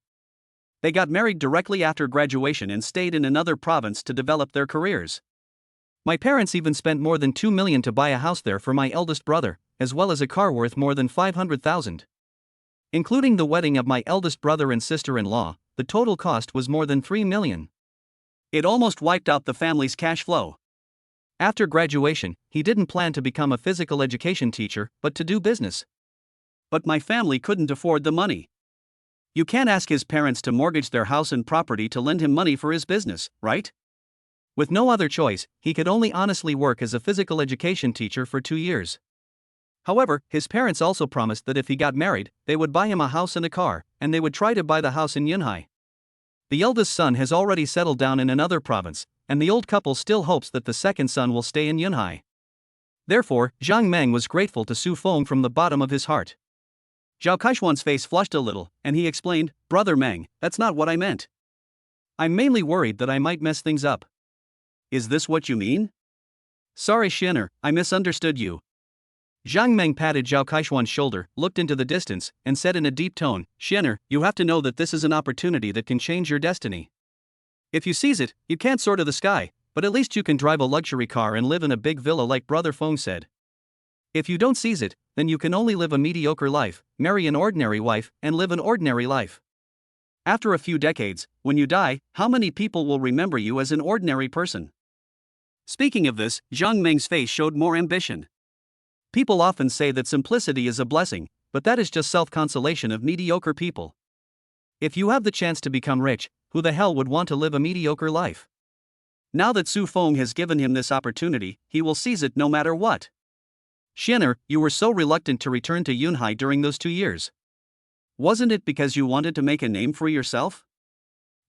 They got married directly after graduation and stayed in another province to develop their careers. My parents even spent more than 2 million to buy a house there for my eldest brother, as well as a car worth more than 500,000. Including the wedding of my eldest brother and sister-in-law, the total cost was more than 3 million. It almost wiped out the family's cash flow. After graduation, he didn't plan to become a physical education teacher, but to do business. But my family couldn't afford the money. You can't ask his parents to mortgage their house and property to lend him money for his business, right? With no other choice, he could only honestly work as a physical education teacher for 2 years. However, his parents also promised that if he got married, they would buy him a house and a car, and they would try to buy the house in Yunhai. The eldest son has already settled down in another province, and the old couple still hopes that the second son will stay in Yunhai. Therefore, Zhang Meng was grateful to Su Feng from the bottom of his heart. Zhao Kaixian's face flushed a little, and he explained, "Brother Meng, that's not what I meant. I'm mainly worried that I might mess things up." "Is this what you mean?" "Sorry Xianer, I misunderstood you." Zhang Meng patted Zhao Kaixian's shoulder, looked into the distance, and said in a deep tone, "Xianer, you have to know that this is an opportunity that can change your destiny. If you seize it, you can't soar to the sky, but at least you can drive a luxury car and live in a big villa like Brother Feng said. If you don't seize it, then you can only live a mediocre life, marry an ordinary wife, and live an ordinary life. After a few decades, when you die, how many people will remember you as an ordinary person? Speaking of this, Zhang Meng's face showed more ambition. People often say that simplicity is a blessing, but that is just self-consolation of mediocre people. If you have the chance to become rich, who the hell would want to live a mediocre life? Now that Su Feng has given him this opportunity, he will seize it no matter what. Xianer, you were so reluctant to return to Yunhai during those 2 years. Wasn't it because you wanted to make a name for yourself?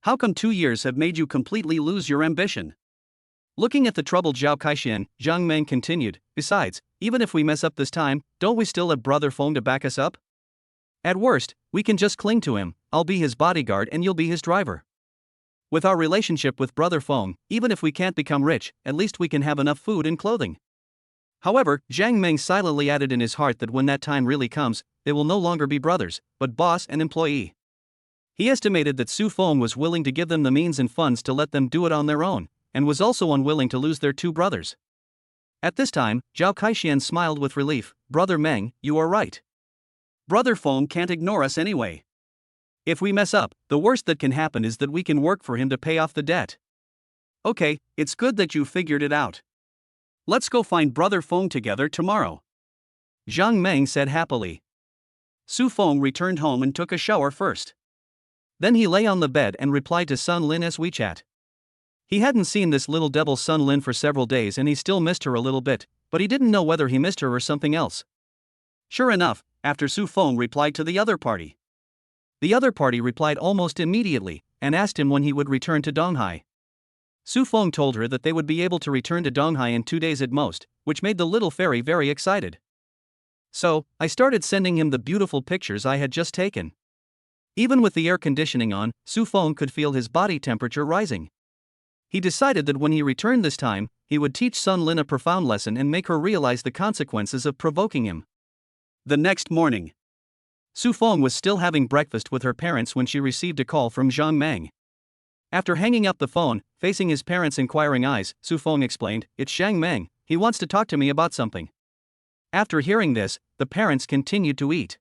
How come 2 years have made you completely lose your ambition? Looking at the troubled Zhao Kaixin, Zhang Meng continued, besides, even if we mess up this time, don't we still have Brother Feng to back us up? At worst, we can just cling to him, I'll be his bodyguard and you'll be his driver. With our relationship with Brother Feng, even if we can't become rich, at least we can have enough food and clothing. However, Zhang Meng silently added in his heart that when that time really comes, they will no longer be brothers, but boss and employee. He estimated that Su Feng was willing to give them the means and funds to let them do it on their own, and was also unwilling to lose their 2 brothers. At this time, Zhao Kaixin smiled with relief. Brother Meng, you are right. Brother Feng can't ignore us anyway. If we mess up, the worst that can happen is that we can work for him to pay off the debt. Okay, it's good that you figured it out. Let's go find Brother Feng together tomorrow. Zhang Meng said happily. Su Feng returned home and took a shower first. Then he lay on the bed and replied to Sun Lin's WeChat. He hadn't seen this little devil Sun Lin for several days and he still missed her a little bit, but he didn't know whether he missed her or something else. Sure enough, after Su Feng replied to the other party. The other party replied almost immediately, and asked him when he would return to Donghai. Su Feng told her that they would be able to return to Donghai in 2 days at most, which made the little fairy very excited. So, I started sending him the beautiful pictures I had just taken. Even with the air conditioning on, Su Feng could feel his body temperature rising. He decided that when he returned this time, he would teach Sun Lin a profound lesson and make her realize the consequences of provoking him. The next morning, Su Feng was still having breakfast with her parents when she received a call from Zhang Meng. After hanging up the phone, facing his parents' inquiring eyes, Su Feng explained, "It's Zhang Meng, he wants to talk to me about something." After hearing this, the parents continued to eat.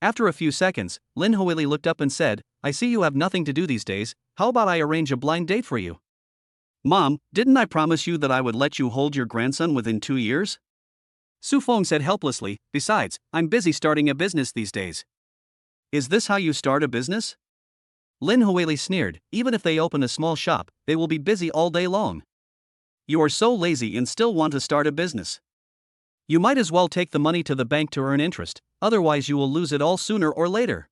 After a few seconds, Lin Huili looked up and said, "I see you have nothing to do these days, how about I arrange a blind date for you?" "Mom, didn't I promise you that I would let you hold your grandson within 2 years?" Su Feng said helplessly, "Besides, I'm busy starting a business these days." "Is this how you start a business?" Lin Huili sneered, "Even if they open a small shop, they will be busy all day long. You are so lazy and still want to start a business. You might as well take the money to the bank to earn interest, otherwise you will lose it all sooner or later."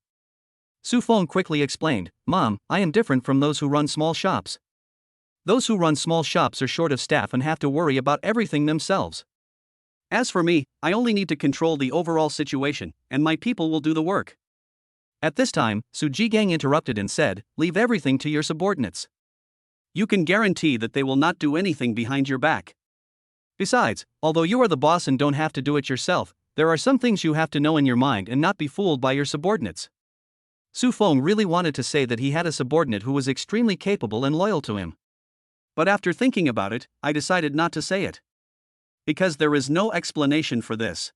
Su Feng quickly explained, "Mom, I am different from those who run small shops. Those who run small shops are short of staff and have to worry about everything themselves. As for me, I only need to control the overall situation, and my people will do the work." At this time, Su Jigang interrupted and said, "Leave everything to your subordinates. You can guarantee that they will not do anything behind your back. Besides, although you are the boss and don't have to do it yourself, there are some things you have to know in your mind and not be fooled by your subordinates." Su Feng really wanted to say that he had a subordinate who was extremely capable and loyal to him. But after thinking about it, I decided not to say it. Because there is no explanation for this.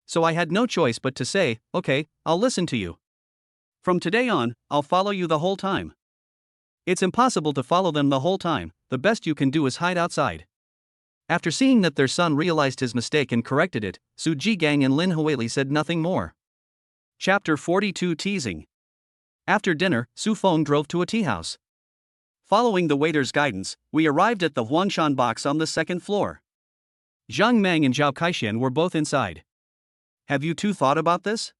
So I had no choice but to say, "Okay, I'll listen to you. From today on, I'll follow you the whole time." It's impossible to follow them the whole time, the best you can do is hide outside. After seeing that their son realized his mistake and corrected it, Su Jigang and Lin Huili said nothing more. Chapter 42 Teasing. After dinner, Su Feng drove to a tea house. Following the waiter's guidance, we arrived at the Huangshan box on the 2nd floor. Zhang Meng and Zhao Kaixin were both inside. "Have you two thought about this?"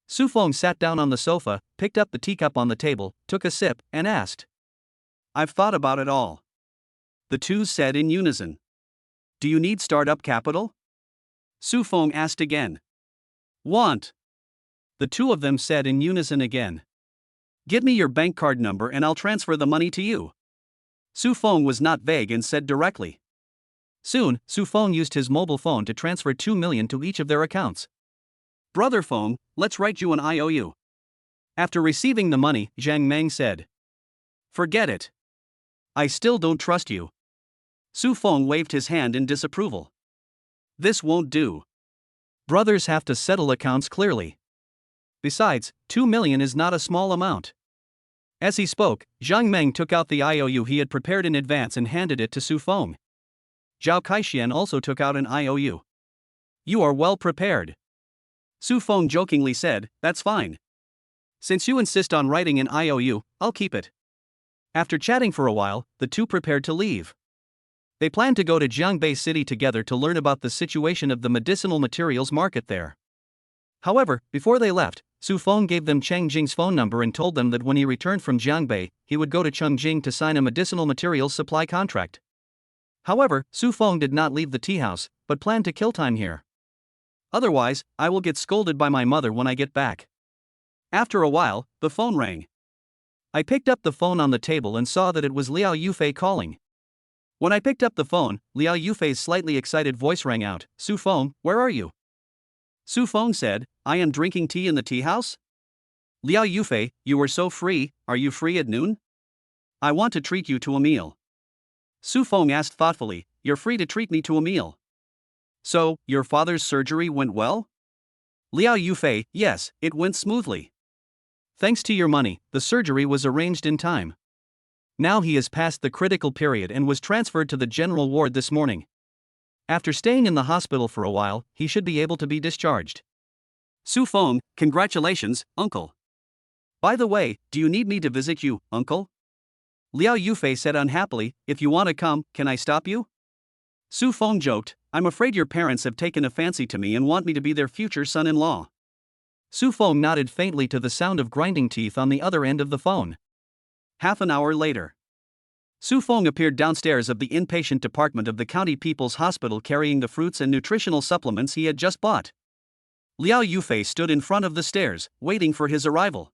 Su Feng sat down on the sofa, picked up the teacup on the table, took a sip, and asked. "I've thought about it all." The two said in unison. "Do you need startup capital?" Su Feng asked again. "Want?" The two of them said in unison again. "Give me your bank card number and I'll transfer the money to you." Su Feng was not vague and said directly. Soon, Su Feng used his mobile phone to transfer 2 million to each of their accounts. "Brother Feng, let's write you an IOU." After receiving the money, Zhang Meng said. "Forget it. I still don't trust you." Su Feng waved his hand in disapproval. "This won't do. Brothers have to settle accounts clearly. Besides, 2 million is not a small amount. As he spoke, Zhang Meng took out the IOU he had prepared in advance and handed it to Su Feng. Zhao Kaixian also took out an IOU. You are well prepared. Su Feng jokingly said, that's fine. Since you insist on writing an IOU, I'll keep it. After chatting for a while, the two prepared to leave. They planned to go to Jiangbei City together to learn about the situation of the medicinal materials market there. However, before they left, Su Feng gave them Cheng Jing's phone number and told them that when he returned from Jiangbei, he would go to Chengjing to sign a medicinal materials supply contract. However, Su Feng did not leave the tea house, but planned to kill time here. Otherwise, I will get scolded by my mother when I get back. After a while, the phone rang. I picked up the phone on the table and saw that it was Liao Yufei calling. When I picked up the phone, Liao Yufei's slightly excited voice rang out, Su Feng, where are you? Su Feng said, I am drinking tea in the tea house? Liao Yufei, you were so free, are you free at noon? I want to treat you to a meal. Su Feng asked thoughtfully, you're free to treat me to a meal. So, your father's surgery went well? Liao Yufei, yes, it went smoothly. Thanks to your money, the surgery was arranged in time. Now he has passed the critical period and was transferred to the general ward this morning. After staying in the hospital for a while, he should be able to be discharged. Su Feng, congratulations, uncle. By the way, do you need me to visit you, uncle? Liao Yufei said unhappily, if you want to come, can I stop you? Su Feng joked, I'm afraid your parents have taken a fancy to me and want me to be their future son-in-law. Su Feng nodded faintly to the sound of grinding teeth on the other end of the phone. Half an hour later. Su Feng appeared downstairs of the inpatient department of the County People's Hospital carrying the fruits and nutritional supplements he had just bought. Liao Yufei stood in front of the stairs, waiting for his arrival.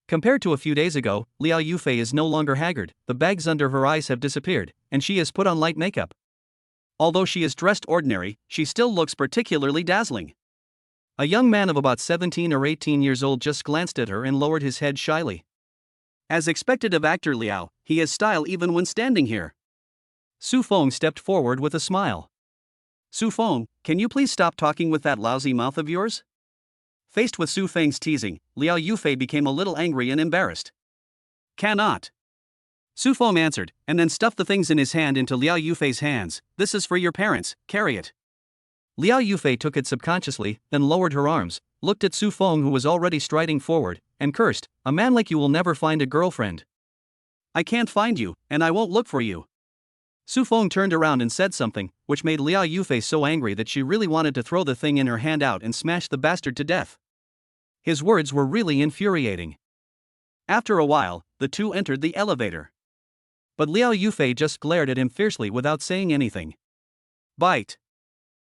Compared to a few days ago, Liao Yufei is no longer haggard, the bags under her eyes have disappeared, and she has put on light makeup. Although she is dressed ordinary, she still looks particularly dazzling. A young man of about 17 or 18 years old just glanced at her and lowered his head shyly. As expected of actor Liao, he has style even when standing here. Su Feng stepped forward with a smile. Su Feng, can you please stop talking with that lousy mouth of yours? Faced with Su Feng's teasing, Liao Yufei became a little angry and embarrassed. Cannot. Su Feng answered, and then stuffed the things in his hand into Liao Yufei's hands. This is for your parents, carry it. Liao Yufei took it subconsciously, then lowered her arms, looked at Su Feng who was already striding forward, and cursed, a man like you will never find a girlfriend. I can't find you, and I won't look for you. Su Feng turned around and said something, which made Liao Yufei so angry that she really wanted to throw the thing in her hand out and smash the bastard to death. His words were really infuriating. After a while, the two entered the elevator. But Liao Yufei just glared at him fiercely without saying anything. Bite.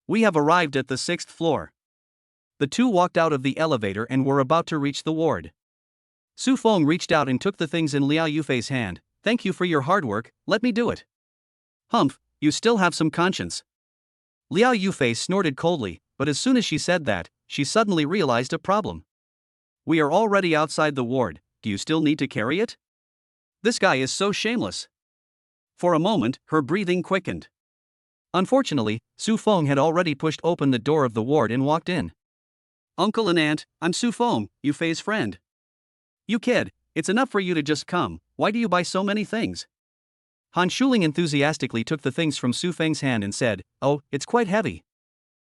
We have arrived at the 6th floor. The two walked out of the elevator and were about to reach the ward. Su Feng reached out and took the things in Liao Yufei's hand. Thank you for your hard work, let me do it. Humph, you still have some conscience. Liao Yufei snorted coldly, but as soon as she said that, she suddenly realized a problem. We are already outside the ward, do you still need to carry it? This guy is so shameless. For a moment, her breathing quickened. Unfortunately, Su Feng had already pushed open the door of the ward and walked in. Uncle and Aunt, I'm Su Feng, Yufei's friend. You kid, it's enough for you to just come, why do you buy so many things? Han Shuling enthusiastically took the things from Su Feng's hand and said, oh, it's quite heavy.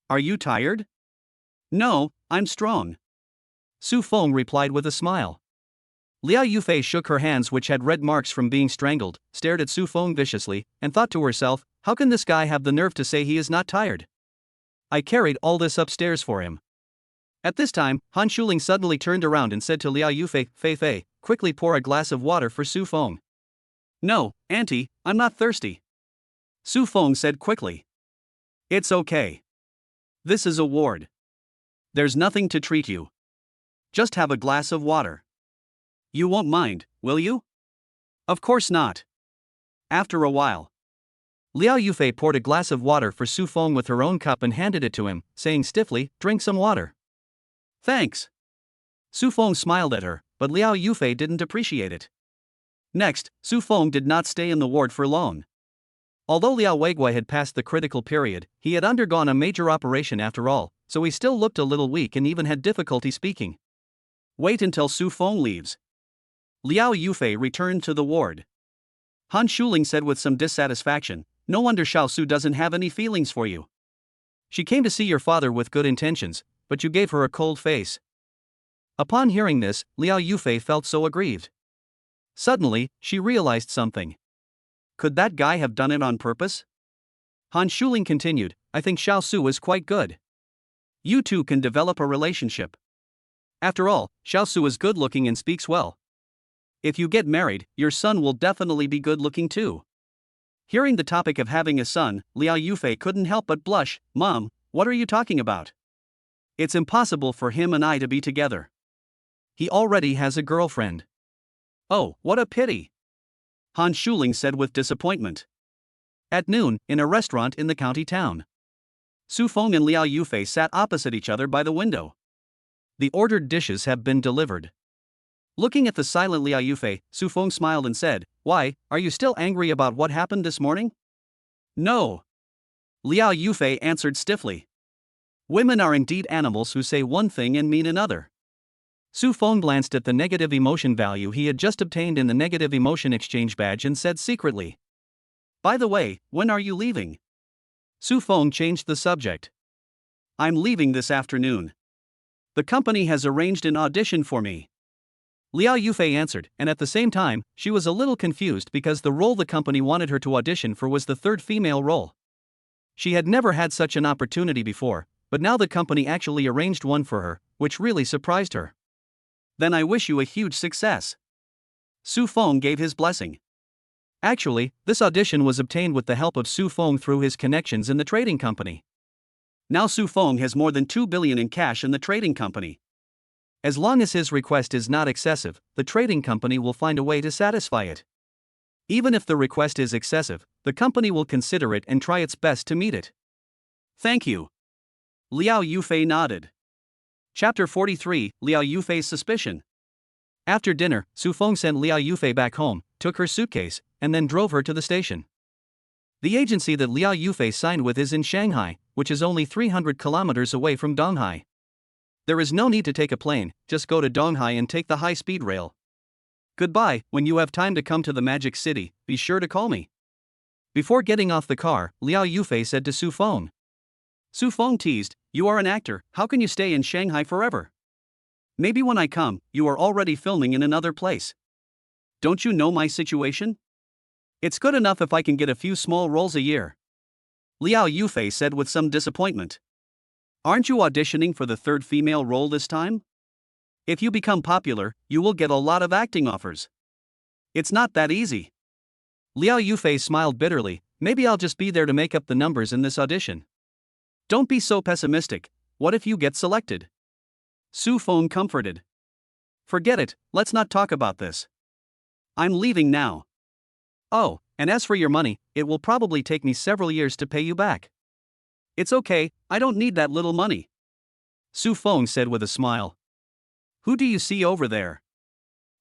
Are you tired? No, I'm strong. Su Feng replied with a smile. Liao Yufei shook her hands which had red marks from being strangled, stared at Su Feng viciously, and thought to herself, how can this guy have the nerve to say he is not tired? I carried all this upstairs for him. At this time, Han Shuling suddenly turned around and said to Liao Yufei, Fei, quickly pour a glass of water for Su Feng. No, Auntie, I'm not thirsty. Su Feng said quickly. It's okay. This is a ward. There's nothing to treat you. Just have a glass of water. You won't mind, will you? Of course not. After a while, Liao Yufei poured a glass of water for Su Feng with her own cup and handed it to him, saying stiffly, drink some water. Thanks. Su Feng smiled at her, but Liao Yufei didn't appreciate it. Next, Su Feng did not stay in the ward for long. Although Liao Weiguai had passed the critical period, he had undergone a major operation after all, so he still looked a little weak and even had difficulty speaking. Wait until Su Feng leaves. Liao Yufei returned to the ward. Han Shuling said with some dissatisfaction, no wonder Xiao Su doesn't have any feelings for you. She came to see your father with good intentions, but you gave her a cold face. Upon hearing this, Liao Yufei felt so aggrieved. Suddenly, she realized something. Could that guy have done it on purpose? Han Shuling continued, I think Xiao Su is quite good. You two can develop a relationship. After all, Xiao Su is good looking and speaks well. If you get married, your son will definitely be good looking too. Hearing the topic of having a son, Liao Yufei couldn't help but blush. Mom, what are you talking about? It's impossible for him and I to be together. He already has a girlfriend. Oh, what a pity. Han Shuling said with disappointment. At noon, in a restaurant in the county town. Su Feng and Liao Yufei sat opposite each other by the window. The ordered dishes have been delivered. Looking at the silent Liao Yufei, Su Feng smiled and said, Why, are you still angry about what happened this morning? No. Liao Yufei answered stiffly. Women are indeed animals who say one thing and mean another. Su Feng glanced at the negative emotion value he had just obtained in the negative emotion exchange badge and said secretly. By the way, when are you leaving? Su Feng changed the subject. I'm leaving this afternoon. The company has arranged an audition for me. Liao Yufei answered, and at the same time, she was a little confused because the role the company wanted her to audition for was the third female role. She had never had such an opportunity before, but now the company actually arranged one for her, which really surprised her. Then I wish you a huge success. Su Feng gave his blessing. Actually, this audition was obtained with the help of Su Feng through his connections in the trading company. Now Su Feng has more than 2 billion in cash in the trading company. As long as his request is not excessive, the trading company will find a way to satisfy it. Even if the request is excessive, the company will consider it and try its best to meet it. Thank you. Liao Yufei nodded. Chapter 43, Liao Yufei's suspicion. After dinner, Su Feng sent Liao Yufei back home, took her suitcase, and then drove her to the station. The agency that Liao Yufei signed with is in Shanghai, which is only 300 kilometers away from Donghai. There is no need to take a plane, just go to Donghai and take the high-speed rail. Goodbye, when you have time to come to the Magic City, be sure to call me. Before getting off the car, Liao Yufei said to Su Feng. Su Feng teased, you are an actor, how can you stay in Shanghai forever? Maybe when I come, you are already filming in another place. Don't you know my situation? It's good enough if I can get a few small roles a year. Liao Yufei said with some disappointment. Aren't you auditioning for the third female role this time? If you become popular, you will get a lot of acting offers. It's not that easy. Liao Yufei smiled bitterly, maybe I'll just be there to make up the numbers in this audition. Don't be so pessimistic, what if you get selected? Su Feng comforted. Forget it, let's not talk about this. I'm leaving now. Oh, and as for your money, it will probably take me several years to pay you back. It's okay, I don't need that little money. Su Feng said with a smile. Who do you see over there?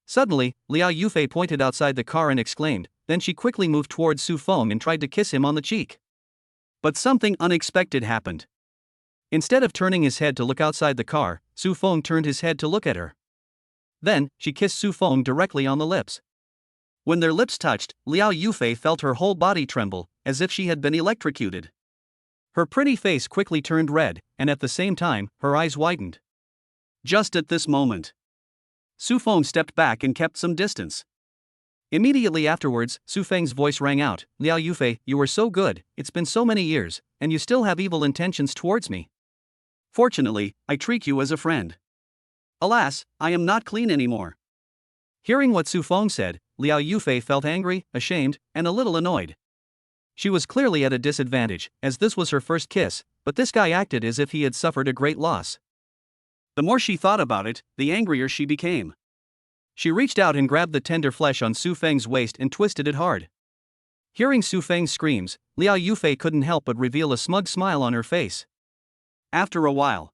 Suddenly, Liao Yufei pointed outside the car and exclaimed, then she quickly moved towards Su Feng and tried to kiss him on the cheek. But something unexpected happened. Instead of turning his head to look outside the car, Su Feng turned his head to look at her. Then, she kissed Su Feng directly on the lips. When their lips touched, Liao Yufei felt her whole body tremble, as if she had been electrocuted. Her pretty face quickly turned red, and at the same time, her eyes widened. Just at this moment, Su Feng stepped back and kept some distance. Immediately afterwards, Su Feng's voice rang out, Liao Yufei, you were so good, it's been so many years, and you still have evil intentions towards me. Fortunately, I treat you as a friend. Alas, I am not clean anymore. Hearing what Su Feng said, Liao Yufei felt angry, ashamed, and a little annoyed. She was clearly at a disadvantage, as this was her first kiss, but this guy acted as if he had suffered a great loss. The more she thought about it, the angrier she became. She reached out and grabbed the tender flesh on Su Feng's waist and twisted it hard. Hearing Su Feng's screams, Liao Yufei couldn't help but reveal a smug smile on her face. After a while,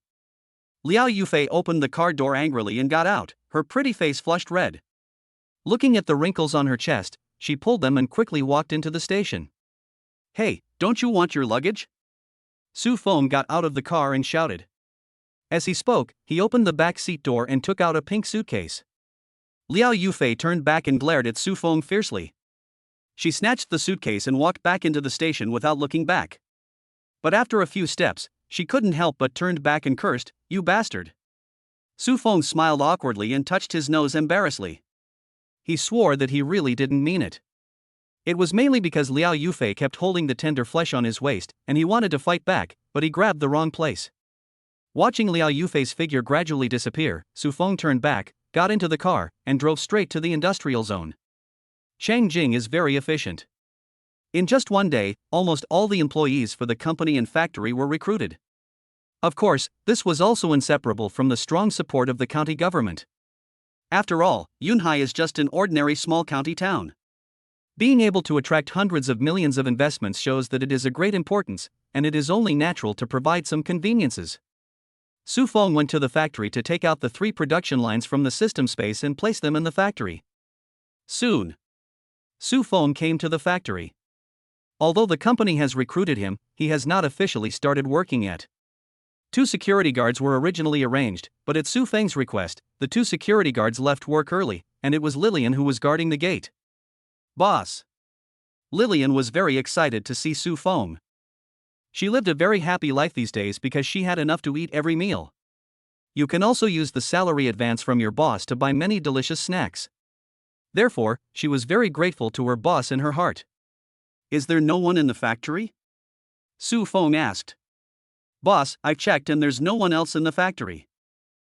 Liao Yufei opened the car door angrily and got out, her pretty face flushed red. Looking at the wrinkles on her chest, she pulled them and quickly walked into the station. Hey, don't you want your luggage? Su Feng got out of the car and shouted. As he spoke, he opened the back seat door and took out a pink suitcase. Liao Yufei turned back and glared at Su Feng fiercely. She snatched the suitcase and walked back into the station without looking back. But after a few steps, she couldn't help but turned back and cursed, "You bastard." Su Feng smiled awkwardly and touched his nose embarrassedly. He swore that he really didn't mean it. It was mainly because Liao Yufei kept holding the tender flesh on his waist, and he wanted to fight back, but he grabbed the wrong place. Watching Liao Yufei's figure gradually disappear, Su Feng turned back, got into the car, and drove straight to the industrial zone. Chang Jing is very efficient. In just one day, almost all the employees for the company and factory were recruited. Of course, this was also inseparable from the strong support of the county government. After all, Yunhai is just an ordinary small county town. Being able to attract hundreds of millions of investments shows that it is of great importance, and it is only natural to provide some conveniences. Su Feng went to the factory to take out the 3 production lines from the system space and place them in the factory. Soon, Su Feng came to the factory. Although the company has recruited him, he has not officially started working yet. 2 security guards were originally arranged, but at Su Feng's request, the 2 security guards left work early, and it was Lillian who was guarding the gate. Boss. Lillian was very excited to see Su Feng. She lived a very happy life these days because she had enough to eat every meal. You can also use the salary advance from your boss to buy many delicious snacks. Therefore, she was very grateful to her boss in her heart. Is there no one in the factory? Su Feng asked. Boss, I've checked and there's no one else in the factory.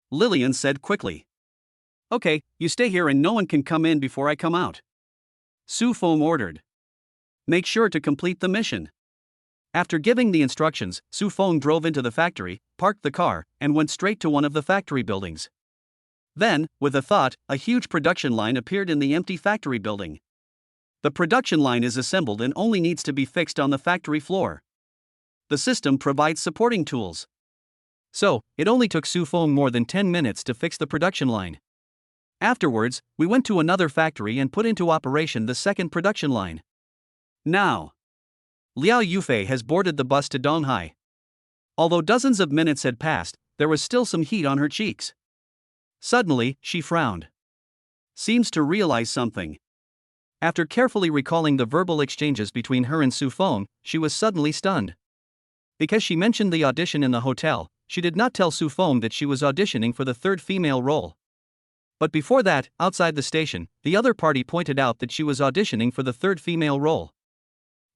Lillian said quickly. Okay, you stay here and no one can come in before I come out. Su Feng ordered. Make sure to complete the mission. After giving the instructions, Su Feng drove into the factory, parked the car, and went straight to one of the factory buildings. Then, with a thought, a huge production line appeared in the empty factory building. The production line is assembled and only needs to be fixed on the factory floor. The system provides supporting tools. So, it only took Su Feng more than 10 minutes to fix the production line. Afterwards, we went to another factory and put into operation the second production line. Now, Liao Yufei has boarded the bus to Donghai. Although dozens of minutes had passed, there was still some heat on her cheeks. Suddenly, she frowned. Seems to realize something. After carefully recalling the verbal exchanges between her and Su Feng, she was suddenly stunned. Because she mentioned the audition in the hotel, she did not tell Su Feng that she was auditioning for the 3rd female role. But before that, outside the station, the other party pointed out that she was auditioning for the 3rd female role.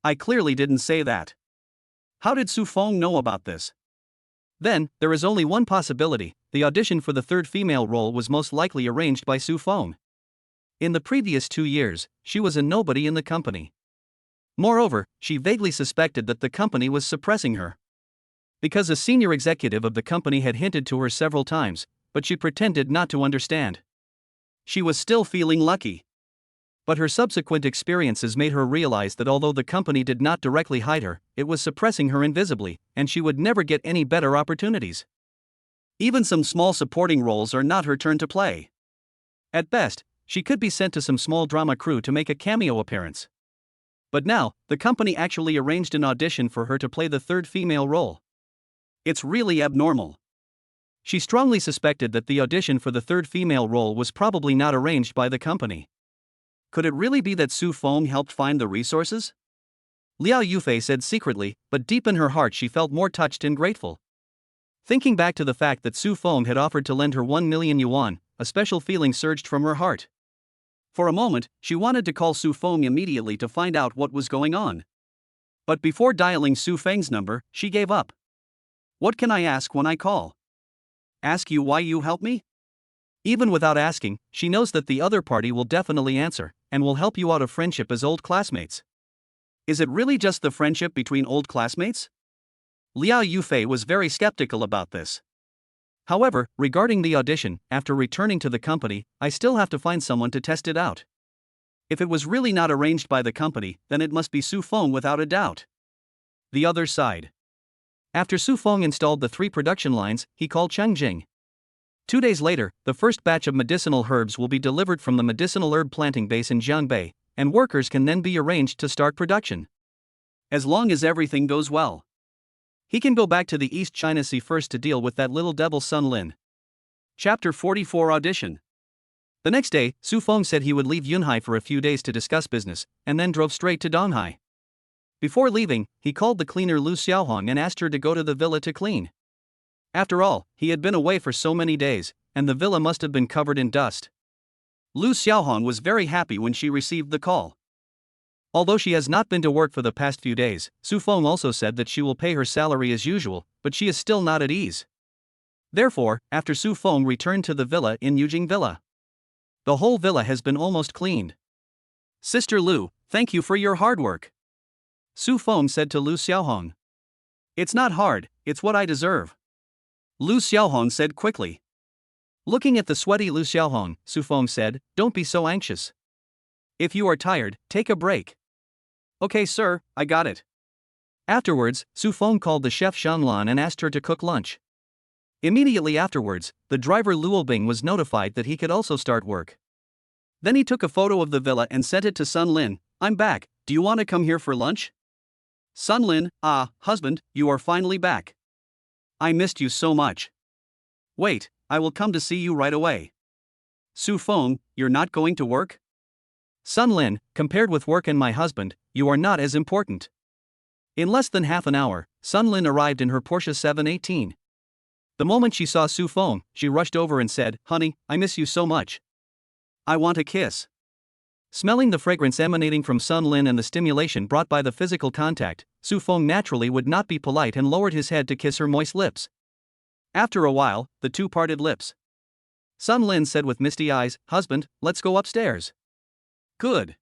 I clearly didn't say that. How did Su Feng know about this? Then, there is only one possibility: the audition for the 3rd female role was most likely arranged by Su Feng. In the previous 2 years, she was a nobody in the company. Moreover, she vaguely suspected that the company was suppressing her. Because a senior executive of the company had hinted to her several times, but she pretended not to understand. She was still feeling lucky. But her subsequent experiences made her realize that although the company did not directly hide her, it was suppressing her invisibly, and she would never get any better opportunities. Even some small supporting roles are not her turn to play. At best, she could be sent to some small drama crew to make a cameo appearance. But now, the company actually arranged an audition for her to play the 3rd female role. It's really abnormal. She strongly suspected that the audition for the 3rd female role was probably not arranged by the company. Could it really be that Su Feng helped find the resources? Liao Yufei said secretly, but deep in her heart she felt more touched and grateful. Thinking back to the fact that Su Feng had offered to lend her 1 million yuan, a special feeling surged from her heart. For a moment, she wanted to call Su Feng immediately to find out what was going on. But before dialing Su Feng's number, she gave up. What can I ask when I call? Ask you why you help me? Even without asking, she knows that the other party will definitely answer, and will help you out of friendship as old classmates. Is it really just the friendship between old classmates? Liao Yufei was very skeptical about this. However, regarding the audition, after returning to the company, I still have to find someone to test it out. If it was really not arranged by the company, then it must be Su Feng without a doubt. The other side. After Su Feng installed the 3 production lines, he called Cheng Jing. 2 days later, the first batch of medicinal herbs will be delivered from the medicinal herb planting base in Jiangbei, and workers can then be arranged to start production. As long as everything goes well. He can go back to the East China Sea first to deal with that little devil Sun Lin. Chapter 44 Audition. The next day, Su Feng said he would leave Yunhai for a few days to discuss business, and then drove straight to Donghai. Before leaving, he called the cleaner Lu Xiaohong and asked her to go to the villa to clean. After all, he had been away for so many days, and the villa must have been covered in dust. Lu Xiaohong was very happy when she received the call. Although she has not been to work for the past few days, Su Feng also said that she will pay her salary as usual, but she is still not at ease. Therefore, after Su Feng returned to the villa in Yujing Villa, the whole villa has been almost cleaned. Sister Lu, thank you for your hard work. Su Feng said to Lu Xiaohong. It's not hard, it's what I deserve. Lu Xiaohong said quickly. Looking at the sweaty Lu Xiaohong, Su Feng said, don't be so anxious. If you are tired, take a break. Okay sir, I got it. Afterwards, Su Feng called the chef Shanlan and asked her to cook lunch. Immediately afterwards, the driver Luo Bing was notified that he could also start work. Then he took a photo of the villa and sent it to Sun Lin. I'm back, do you want to come here for lunch? Sun Lin, husband, you are finally back. I missed you so much. Wait, I will come to see you right away. Su Feng, you're not going to work? Sun Lin, compared with work and my husband, you are not as important. In less than half an hour, Sun Lin arrived in her Porsche 718. The moment she saw Su Feng, she rushed over and said, honey, I miss you so much. I want a kiss. Smelling the fragrance emanating from Sun Lin and the stimulation brought by the physical contact, Su Feng naturally would not be polite and lowered his head to kiss her moist lips. After a while, the two parted lips. Sun Lin said with misty eyes, husband, let's go upstairs. Good.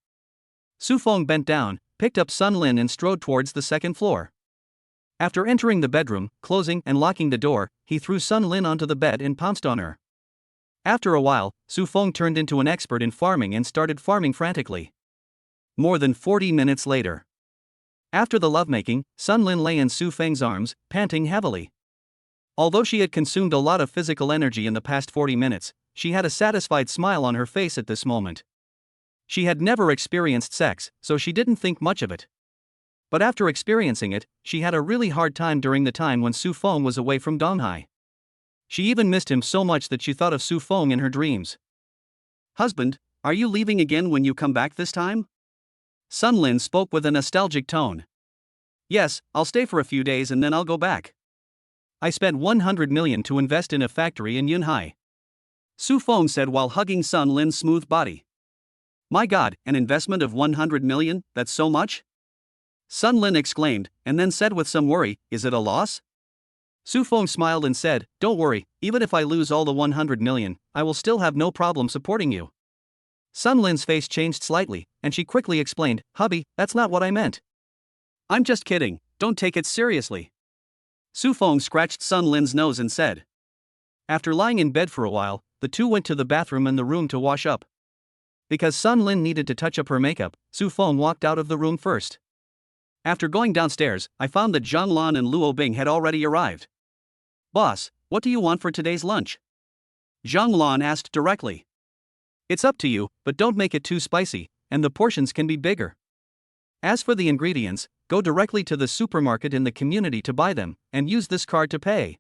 Su Feng bent down, picked up Sun Lin and strode towards the second floor. After entering the bedroom, closing and locking the door, he threw Sun Lin onto the bed and pounced on her. After a while, Su Feng turned into an expert in farming and started farming frantically. More than 40 minutes later. After the lovemaking, Sun Lin lay in Su Feng's arms, panting heavily. Although she had consumed a lot of physical energy in the past 40 minutes, she had a satisfied smile on her face at this moment. She had never experienced sex, so she didn't think much of it. But after experiencing it, she had a really hard time during the time when Su Feng was away from Donghai. She even missed him so much that she thought of Su Feng in her dreams. Husband, are you leaving again when you come back this time? Sun Lin spoke with a nostalgic tone. Yes, I'll stay for a few days and then I'll go back. I spent 100 million to invest in a factory in Yunhai. Su Feng said while hugging Sun Lin's smooth body. My God, an investment of 100 million, that's so much? Sun Lin exclaimed, and then said with some worry, is it a loss? Su Feng smiled and said, don't worry, even if I lose all the 100 million, I will still have no problem supporting you. Sun Lin's face changed slightly, and she quickly explained, hubby, that's not what I meant. I'm just kidding, don't take it seriously. Su Feng scratched Sun Lin's nose and said. After lying in bed for a while, the two went to the bathroom and the room to wash up. Because Sun Lin needed to touch up her makeup, Su Feng walked out of the room first. After going downstairs, I found that Zhang Lan and Luo Bing had already arrived. Boss, what do you want for today's lunch? Zhang Lan asked directly. It's up to you, but don't make it too spicy, and the portions can be bigger. As for the ingredients, go directly to the supermarket in the community to buy them, and use this card to pay.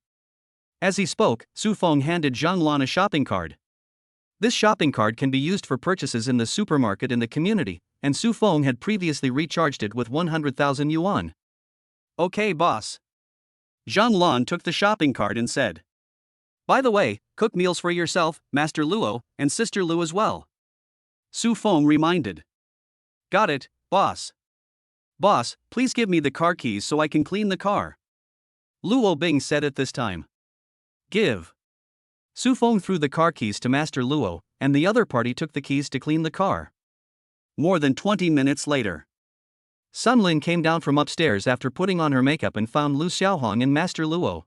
As he spoke, Su Feng handed Zhang Lan a shopping card. This shopping card can be used for purchases in the supermarket in the community, and Su Feng had previously recharged it with 100,000 yuan. Okay boss. Zhang Lan took the shopping card and said. By the way, cook meals for yourself, Master Luo, and Sister Lu as well. Su Feng reminded. Got it, boss. Boss, please give me the car keys so I can clean the car. Luo Bing said at this time. Give. Su Feng threw the car keys to Master Luo, and the other party took the keys to clean the car. More than 20 minutes later. Sun Lin came down from upstairs after putting on her makeup and found Lu Xiaohong and Master Luo.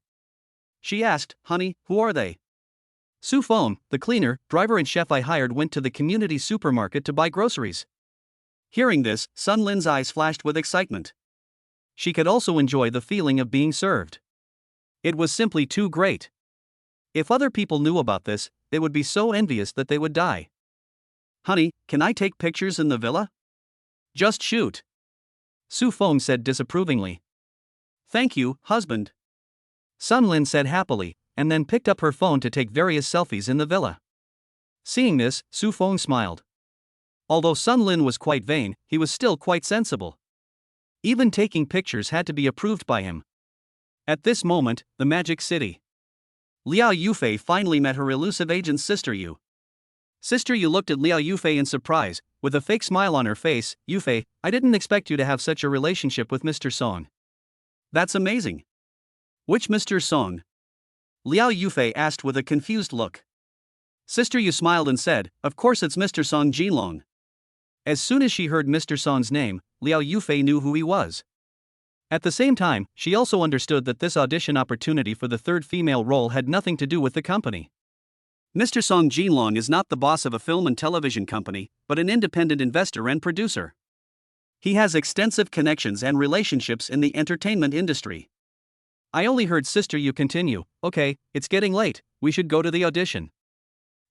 She asked, honey, who are they? Su Feng, the cleaner, driver and chef I hired went to the community supermarket to buy groceries. Hearing this, Sun Lin's eyes flashed with excitement. She could also enjoy the feeling of being served. It was simply too great. If other people knew about this, they would be so envious that they would die. Honey, can I take pictures in the villa? Just shoot. Su Feng said disapprovingly. Thank you, husband, Sun Lin said happily, and then picked up her phone to take various selfies in the villa. Seeing this, Su Feng smiled. Although Sun Lin was quite vain, he was still quite sensible. Even taking pictures had to be approved by him. At this moment, the Magic City. Liao Yufei finally met her elusive agent Sister Yu. Sister Yu looked at Liao Yufei in surprise, with a fake smile on her face. Yufei, I didn't expect you to have such a relationship with Mr. Song. That's amazing. Which Mr. Song? Liao Yufei asked with a confused look. Sister Yu smiled and said, of course it's Mr. Song Jinlong. As soon as she heard Mr. Song's name, Liao Yufei knew who he was. At the same time, she also understood that this audition opportunity for the third female role had nothing to do with the company. Mr. Song Jinlong is not the boss of a film and television company, but an independent investor and producer. He has extensive connections and relationships in the entertainment industry. I only heard Sister Yu continue, okay, it's getting late, we should go to the audition.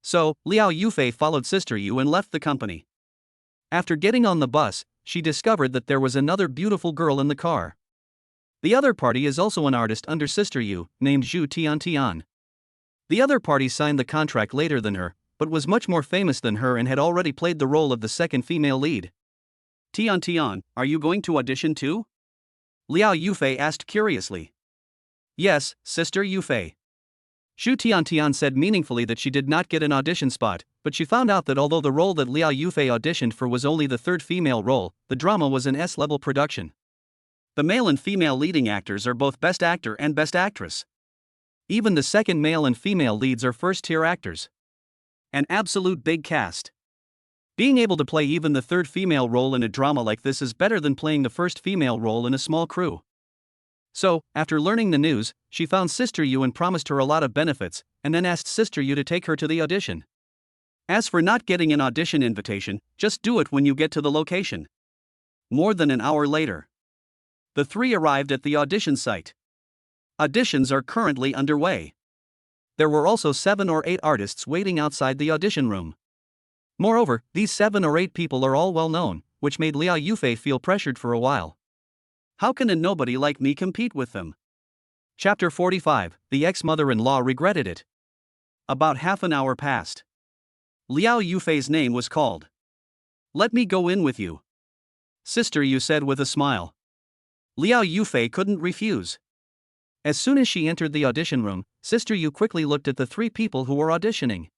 So, Liao Yufei followed Sister Yu and left the company. After getting on the bus, she discovered that there was another beautiful girl in the car. The other party is also an artist under Sister Yu, named Zhu Tiantian. The other party signed the contract later than her, but was much more famous than her and had already played the role of the second female lead. Tiantian, are you going to audition too? Liao Yufei asked curiously. Yes, Sister Yufei. Zhu Tiantian said meaningfully that she did not get an audition spot, but she found out that although the role that Liao Yufei auditioned for was only the third female role, the drama was an S-level production. The male and female leading actors are both Best Actor and Best Actress. Even the second male and female leads are first-tier actors. An absolute big cast. Being able to play even the third female role in a drama like this is better than playing the first female role in a small crew. So, after learning the news, she found Sister Yu and promised her a lot of benefits, and then asked Sister Yu to take her to the audition. As for not getting an audition invitation, just do it when you get to the location. More than an hour later, the three arrived at the audition site. Auditions are currently underway. There were also 7 or 8 artists waiting outside the audition room. Moreover, these 7 or 8 people are all well known, which made Liao Yufei feel pressured for a while. How can a nobody like me compete with them? Chapter 45, the ex-mother-in-law regretted it. About half an hour passed. Liao Yufei's name was called. Let me go in with you, Sister Yu said with a smile. Liao Yufei couldn't refuse. As soon as she entered the audition room, Sister Yu quickly looked at the 3 people who were auditioning.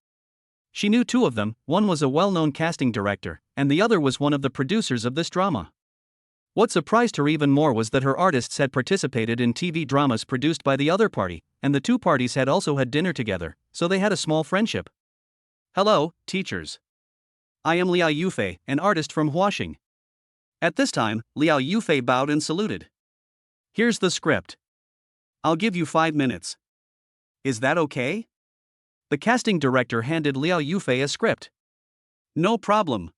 She knew 2 of them, one was a well-known casting director, and the other was one of the producers of this drama. What surprised her even more was that her artists had participated in TV dramas produced by the other party, and the 2 parties had also had dinner together, so they had a small friendship. Hello, teachers. I am Liao Yufei, an artist from Huaxing. At this time, Liao Yufei bowed and saluted. Here's the script. I'll give you 5 minutes. Is that okay? The casting director handed Liao Yufei a script. No problem.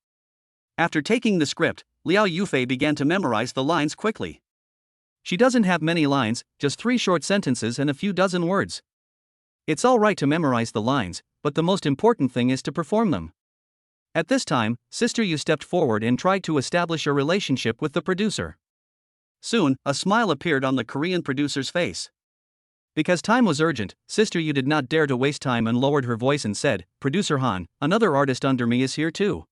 After taking the script, Liao Yufei began to memorize the lines quickly. She doesn't have many lines, just 3 short sentences and a few dozen words. It's all right to memorize the lines, but the most important thing is to perform them. At this time, Sister Yu stepped forward and tried to establish a relationship with the producer. Soon, a smile appeared on the Korean producer's face. Because time was urgent, Sister Yu did not dare to waste time and lowered her voice and said, Producer Han, another artist under me is here too.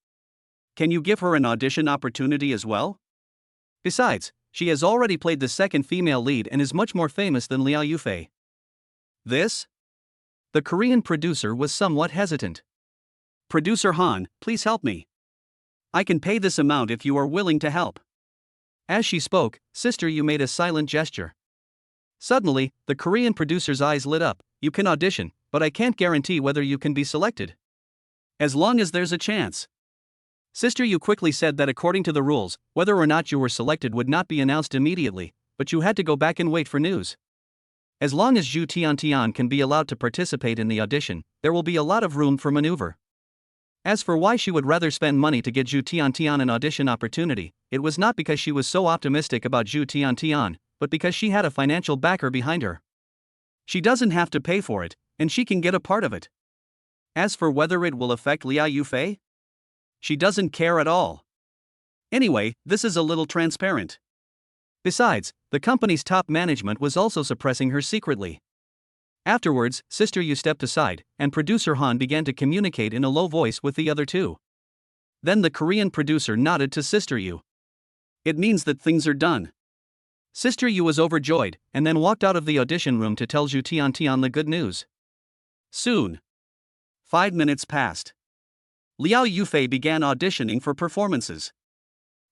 Can you give her an audition opportunity as well? Besides, she has already played the second female lead and is much more famous than Liao Yufei. This? The Korean producer was somewhat hesitant. Producer Han, please help me. I can pay this amount if you are willing to help. As she spoke, Sister Yu made a silent gesture. Suddenly, the Korean producer's eyes lit up. You can audition, but I can't guarantee whether you can be selected. As long as there's a chance. Sister Yu quickly said that according to the rules, whether or not you were selected would not be announced immediately, but you had to go back and wait for news. As long as Zhu Tiantian can be allowed to participate in the audition, there will be a lot of room for maneuver. As for why she would rather spend money to get Zhu Tiantian an audition opportunity, it was not because she was so optimistic about Zhu Tiantian, but because she had a financial backer behind her. She doesn't have to pay for it, and she can get a part of it. As for whether it will affect Liao Yufei, she doesn't care at all. Anyway, this is a little transparent. Besides, the company's top management was also suppressing her secretly. Afterwards, Sister Yu stepped aside, and producer Han began to communicate in a low voice with the other two. Then the Korean producer nodded to Sister Yu. It means that things are done. Sister Yu was overjoyed, and then walked out of the audition room to tell Zhu Tiantian the good news. Soon. 5 minutes passed. Liao Yufei began auditioning for performances.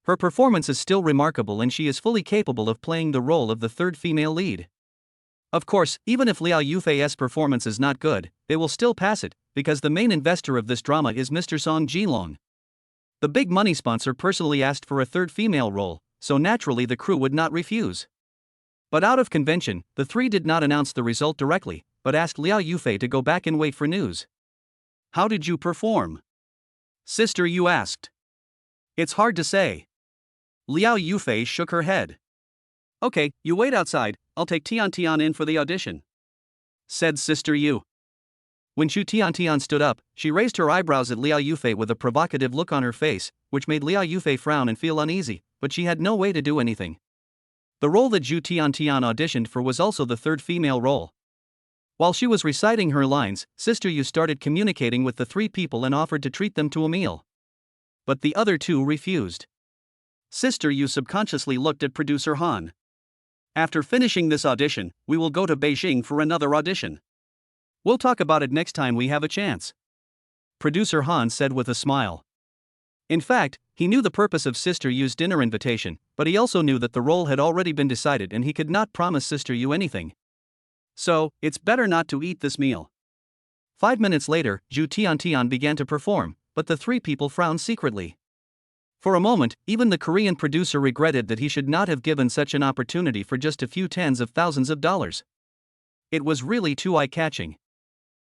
Her performance is still remarkable and she is fully capable of playing the role of the third female lead. Of course, even if Liao Yufei's performance is not good, they will still pass it, because the main investor of this drama is Mr. Song Jilong. The big money sponsor personally asked for a third female role, so naturally the crew would not refuse. But out of convention, the three did not announce the result directly, but asked Liao Yufei to go back and wait for news. How did you perform? Sister Yu asked. It's hard to say. Liao Yufei shook her head. Okay, you wait outside, I'll take Tiantian in for the audition, said Sister Yu. When Zhu Tiantian stood up, she raised her eyebrows at Liao Yufei with a provocative look on her face, which made Liao Yufei frown and feel uneasy, but she had no way to do anything. The role that Zhu Tiantian auditioned for was also the third female role. While she was reciting her lines, Sister Yu started communicating with the three people and offered to treat them to a meal. But the other two refused. Sister Yu subconsciously looked at producer Han. After finishing this audition, we will go to Beijing for another audition. We'll talk about it next time we have a chance, producer Han said with a smile. In fact, he knew the purpose of Sister Yu's dinner invitation, but he also knew that the role had already been decided and he could not promise Sister Yu anything. So, it's better not to eat this meal. 5 minutes later, Zhu Tiantian began to perform, but the three people frowned secretly. For a moment, even the Korean producer regretted that he should not have given such an opportunity for just a few tens of thousands of dollars. It was really too eye-catching.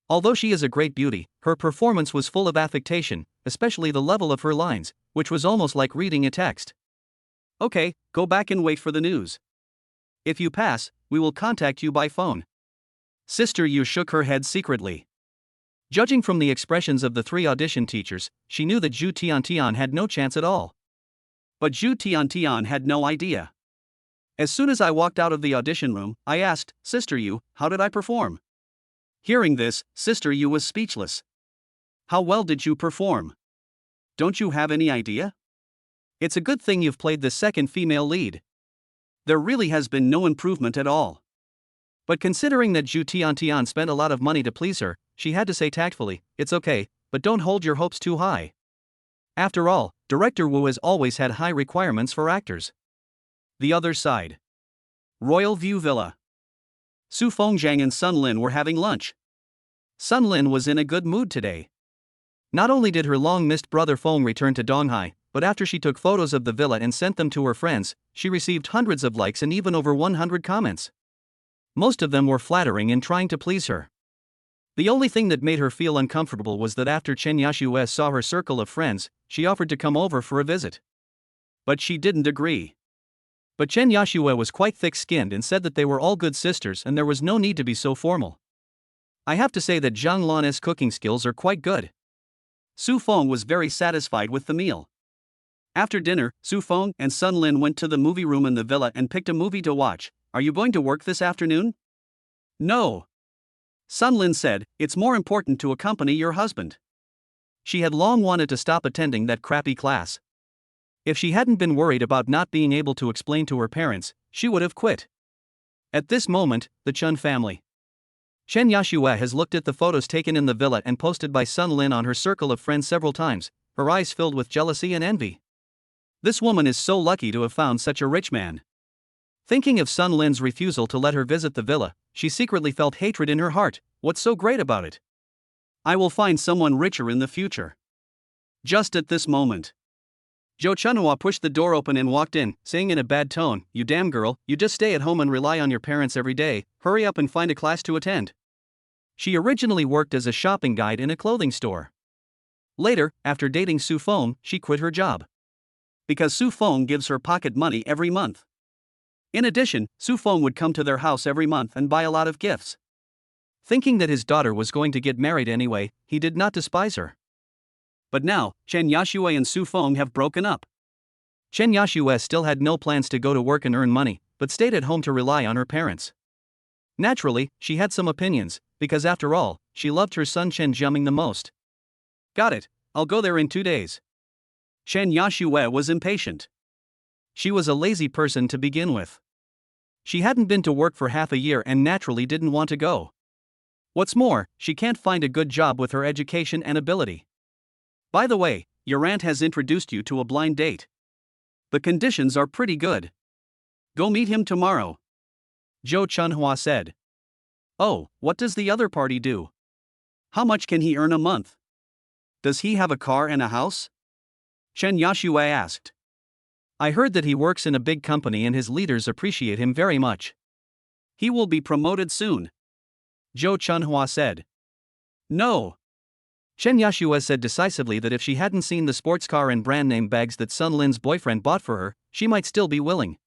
Although she is a great beauty, her performance was full of affectation, especially the level of her lines, which was almost like reading a text. Okay, go back and wait for the news. If you pass, we will contact you by phone. Sister Yu shook her head secretly. Judging from the expressions of the three audition teachers, she knew that Zhu Tiantian had no chance at all. But Zhu Tiantian had no idea. As soon as I walked out of the audition room, I asked, Sister Yu, how did I perform? Hearing this, Sister Yu was speechless. How well did you perform? Don't you have any idea? It's a good thing you've played the second female lead. There really has been no improvement at all. But considering that Zhu Tiantian spent a lot of money to please her, she had to say tactfully, it's okay, but don't hold your hopes too high. After all, Director Wu has always had high requirements for actors. The other side. Royal View Villa. Su Fengjiang and Sun Lin were having lunch. Sun Lin was in a good mood today. Not only did her long-missed brother Feng return to Donghai, but after she took photos of the villa and sent them to her friends, she received hundreds of likes and even over 100 comments. Most of them were flattering and trying to please her. The only thing that made her feel uncomfortable was that after Chen Yashue saw her circle of friends, she offered to come over for a visit. But she didn't agree. But Chen Yashue was quite thick-skinned and said that they were all good sisters and there was no need to be so formal. I have to say that Zhang Lan's cooking skills are quite good. Su Feng was very satisfied with the meal. After dinner, Su Feng and Sun Lin went to the movie room in the villa and picked a movie to watch. Are you going to work this afternoon? No. Sun Lin said, it's more important to accompany your husband. She had long wanted to stop attending that crappy class. If she hadn't been worried about not being able to explain to her parents, she would have quit. At this moment, the Chun family. Chen Yashue has looked at the photos taken in the villa and posted by Sun Lin on her circle of friends several times, her eyes filled with jealousy and envy. This woman is so lucky to have found such a rich man. Thinking of Sun Lin's refusal to let her visit the villa, she secretly felt hatred in her heart. What's so great about it? I will find someone richer in the future. Just at this moment, Zhou Chunhua pushed the door open and walked in, saying in a bad tone, you damn girl, you just stay at home and rely on your parents every day, hurry up and find a class to attend. She originally worked as a shopping guide in a clothing store. Later, after dating Su Feng, she quit her job. Because Su Feng gives her pocket money every month. In addition, Su Feng would come to their house every month and buy a lot of gifts. Thinking that his daughter was going to get married anyway, he did not despise her. But now, Chen Yashue and Su Feng have broken up. Chen Yashue still had no plans to go to work and earn money, but stayed at home to rely on her parents. Naturally, she had some opinions, because after all, she loved her son Chen Jiaming the most. Got it, I'll go there in 2 days. Chen Yashue was impatient. She was a lazy person to begin with. She hadn't been to work for half a year and naturally didn't want to go. What's more, she can't find a good job with her education and ability. By the way, your aunt has introduced you to a blind date. The conditions are pretty good. Go meet him tomorrow. Zhou Chunhua said. Oh, what does the other party do? How much can he earn a month? Does he have a car and a house? Chen Yashue asked. I heard that he works in a big company and his leaders appreciate him very much. He will be promoted soon. Zhou Chunhua said. No. Chen Yashue said decisively that if she hadn't seen the sports car and brand name bags that Sun Lin's boyfriend bought for her, she might still be willing.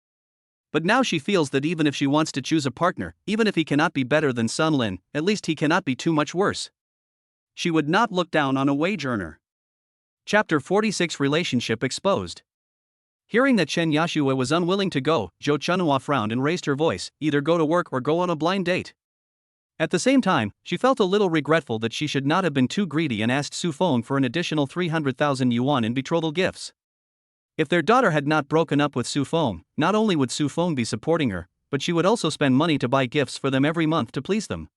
But now she feels that even if she wants to choose a partner, even if he cannot be better than Sun Lin, at least he cannot be too much worse. She would not look down on a wage earner. Chapter 46 Relationship Exposed. Hearing that Chen Yashue was unwilling to go, Zhou Chunhua frowned and raised her voice, either go to work or go on a blind date. At the same time, she felt a little regretful that she should not have been too greedy and asked Su Feng for an additional 300,000 yuan in betrothal gifts. If their daughter had not broken up with Su Feng, not only would Su Feng be supporting her, but she would also spend money to buy gifts for them every month to please them.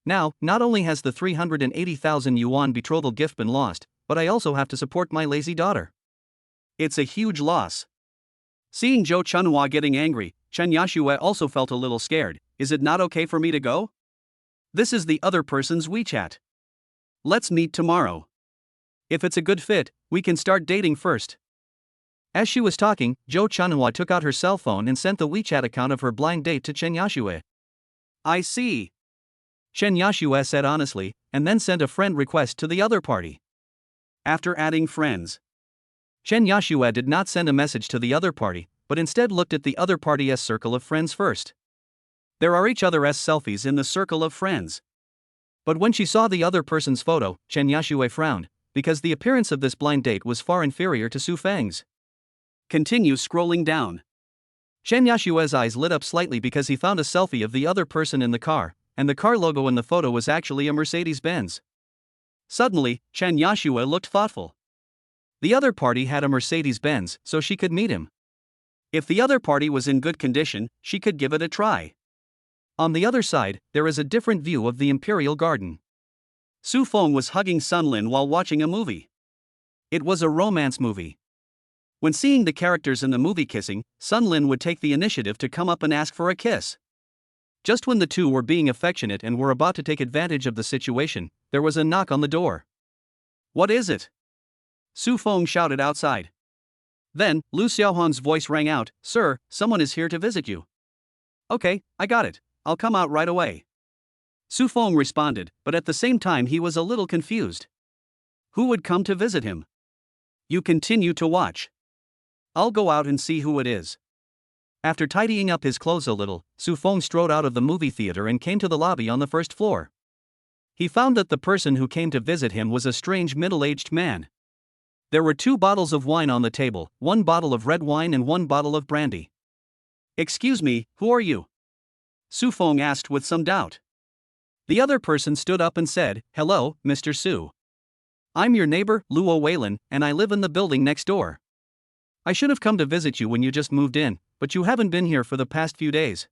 Now, not only has the 380,000 yuan betrothal gift been lost, but I also have to support my lazy daughter. It's a huge loss. Seeing Zhou Chunhua getting angry, Chen Yashue also felt a little scared. Is it not okay for me to go? This is the other person's WeChat. Let's meet tomorrow. If it's a good fit, we can start dating first. As she was talking, Zhou Chunhua took out her cell phone and sent the WeChat account of her blind date to Chen Yashue. I see. Chen Yashue said honestly, and then sent a friend request to the other party. After adding friends, Chen Yashue did not send a message to the other party, but instead looked at the other party's circle of friends first. There are each other's selfies in the circle of friends. But when she saw the other person's photo, Chen Yashue frowned, because the appearance of this blind date was far inferior to Su Feng's. Continue scrolling down. Chen Yashue's eyes lit up slightly because he found a selfie of the other person in the car, and the car logo in the photo was actually a Mercedes-Benz. Suddenly, Chen Yashue looked thoughtful. The other party had a Mercedes-Benz, so she could meet him. If the other party was in good condition, she could give it a try. On the other side, there is a different view of the Imperial Garden. Su Feng was hugging Sun Lin while watching a movie. It was a romance movie. When seeing the characters in the movie kissing, Sun Lin would take the initiative to come up and ask for a kiss. Just when the two were being affectionate and were about to take advantage of the situation, there was a knock on the door. What is it? Su Feng shouted outside. Then, Lu Xiaohuan's voice rang out, Sir, someone is here to visit you. Okay, I got it, I'll come out right away. Su Feng responded, but at the same time he was a little confused. Who would come to visit him? You continue to watch. I'll go out and see who it is. After tidying up his clothes a little, Su Feng strode out of the movie theater and came to the lobby on the first floor. He found that the person who came to visit him was a strange middle-aged man. There were 2 bottles of wine on the table, 1 bottle of red wine and 1 bottle of brandy. Excuse me, who are you? Su Feng asked with some doubt. The other person stood up and said, Hello, Mr. Su. I'm your neighbor, Luo Weilin, and I live in the building next door. I should have come to visit you when you just moved in, but you haven't been here for the past few days.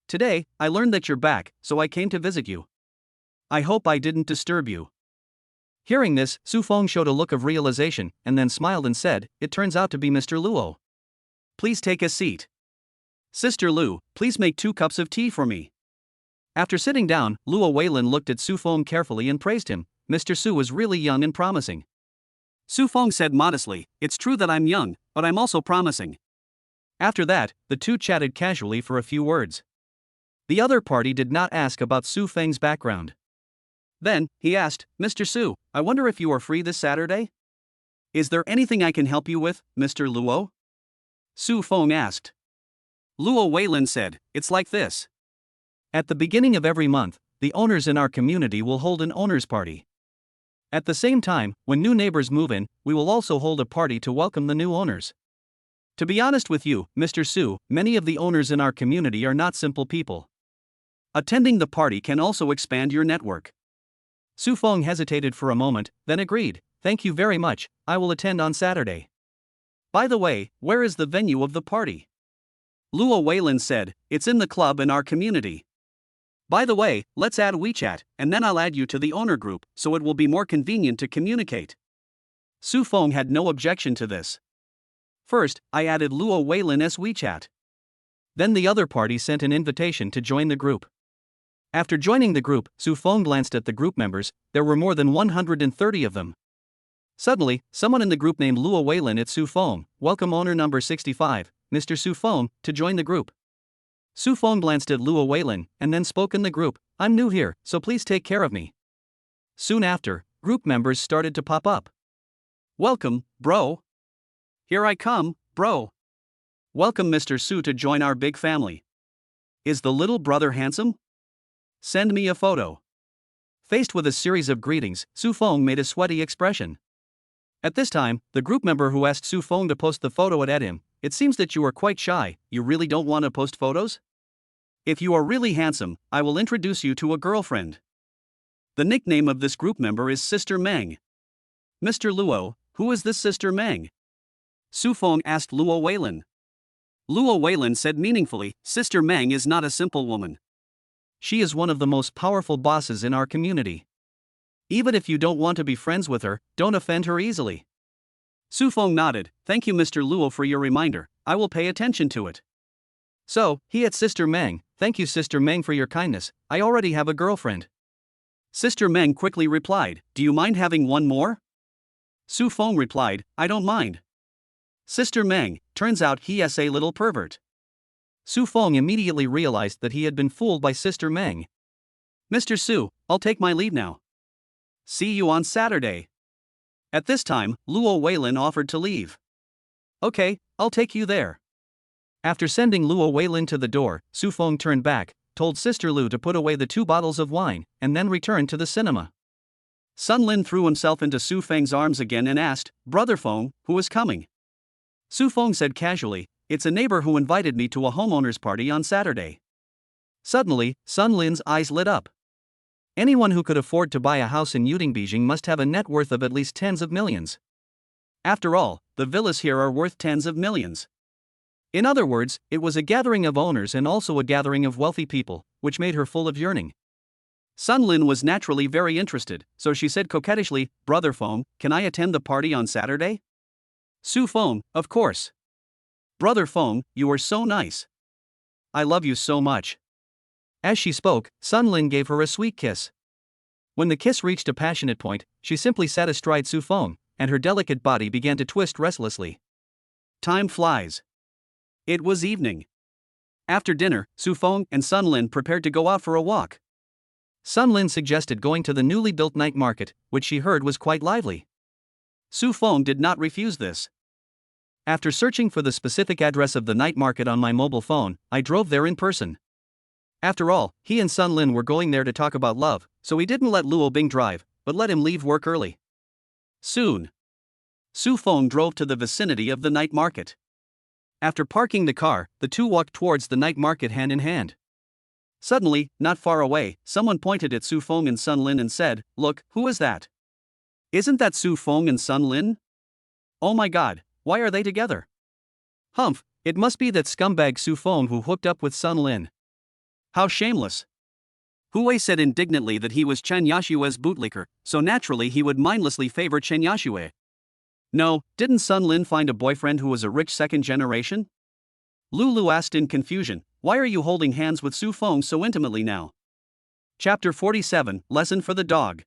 Today, I learned that you're back, so I came to visit you. I hope I didn't disturb you. Hearing this, Su Feng showed a look of realization, and then smiled and said, It turns out to be Mr. Luo. Please take a seat. Sister Lu, please make 2 cups of tea for me. After sitting down, Luo Weilin looked at Su Feng carefully and praised him. Mr. Su was really young and promising. Su Feng said modestly, It's true that I'm young, but I'm also promising. After that, the two chatted casually for a few words. The other party did not ask about Su Feng's background. Then, he asked, Mr. Su, I wonder if you are free this Saturday? Is there anything I can help you with, Mr. Luo? Su Feng asked. Luo Weilin said, It's like this. At the beginning of every month, the owners in our community will hold an owners party. At the same time, when new neighbors move in, we will also hold a party to welcome the new owners. To be honest with you, Mr. Su, many of the owners in our community are not simple people. Attending the party can also expand your network. Su Feng hesitated for a moment, then agreed. Thank you very much, I will attend on Saturday. By the way, where is the venue of the party? Luo Weilin said, it's in the club in our community. By the way, let's add WeChat, and then I'll add you to the owner group, so it will be more convenient to communicate. Su Feng had no objection to this. First, I added Luo Weilin as WeChat. Then the other party sent an invitation to join the group. After joining the group, Su Feng glanced at the group members. There were more than 130 of them. Suddenly, someone in the group named Luo Weilin at Su Feng, welcome owner number 65, Mr. Su Feng, to join the group. Su Feng glanced at Luo Weilin, and then spoke in the group, I'm new here, so please take care of me. Soon after, group members started to pop up. Welcome, bro. Here I come, bro. Welcome Mr. Su to join our big family. Is the little brother handsome? Send me a photo. Faced with a series of greetings, Su Feng made a sweaty expression. At this time, the group member who asked Su Feng to post the photo at him, it seems that you are quite shy, you really don't want to post photos? If you are really handsome, I will introduce you to a girlfriend. The nickname of this group member is Sister Meng. Mr. Luo, who is this Sister Meng? Su Feng asked Luo Weilin. Luo Weilin said meaningfully, Sister Meng is not a simple woman. She is one of the most powerful bosses in our community. Even if you don't want to be friends with her, don't offend her easily. Su Feng nodded, thank you Mr. Luo for your reminder, I will pay attention to it. So, he at Sister Meng, thank you Sister Meng for your kindness, I already have a girlfriend. Sister Meng quickly replied, do you mind having one more? Su Feng replied, I don't mind. Sister Meng, turns out he is a little pervert. Su Feng immediately realized that he had been fooled by Sister Meng. Mr. Su, I'll take my leave now. See you on Saturday. At this time, Luo Weilin offered to leave. Okay, I'll take you there. After sending Luo Weilin to the door, Su Feng turned back, told Sister Lu to put away the 2 bottles of wine, and then returned to the cinema. Sun Lin threw himself into Su Feng's arms again and asked, Brother Feng, who is coming? Su Feng said casually, it's a neighbor who invited me to a homeowner's party on Saturday. Suddenly, Sun Lin's eyes lit up. Anyone who could afford to buy a house in Yudingbeijing must have a net worth of at least tens of millions. After all, the villas here are worth tens of millions. In other words, it was a gathering of owners and also a gathering of wealthy people, which made her full of yearning. Sun Lin was naturally very interested, so she said coquettishly, Brother Feng, can I attend the party on Saturday? Su Feng, of course. Brother Feng, you are so nice. I love you so much. As she spoke, Sun Lin gave her a sweet kiss. When the kiss reached a passionate point, she simply sat astride Su Feng, and her delicate body began to twist restlessly. Time flies. It was evening. After dinner, Su Feng and Sun Lin prepared to go out for a walk. Sun Lin suggested going to the newly built night market, which she heard was quite lively. Su Feng did not refuse this. After searching for the specific address of the night market on my mobile phone, I drove there in person. After all, he and Sun Lin were going there to talk about love, so he didn't let Luo Bing drive, but let him leave work early. Soon, Su Feng drove to the vicinity of the night market. After parking the car, the two walked towards the night market hand in hand. Suddenly, not far away, someone pointed at Su Feng and Sun Lin and said, Look, who is that? Isn't that Su Feng and Sun Lin? Oh my god, why are they together? Humph, it must be that scumbag Su Feng who hooked up with Sun Lin. How shameless. Hu said indignantly that he was Chen Yashue's bootlicker, so naturally he would mindlessly favor Chen Yashue. No, didn't Sun Lin find a boyfriend who was a rich second generation? Lulu asked in confusion, why are you holding hands with Su Feng so intimately now? Chapter 47, Lesson for the Dog.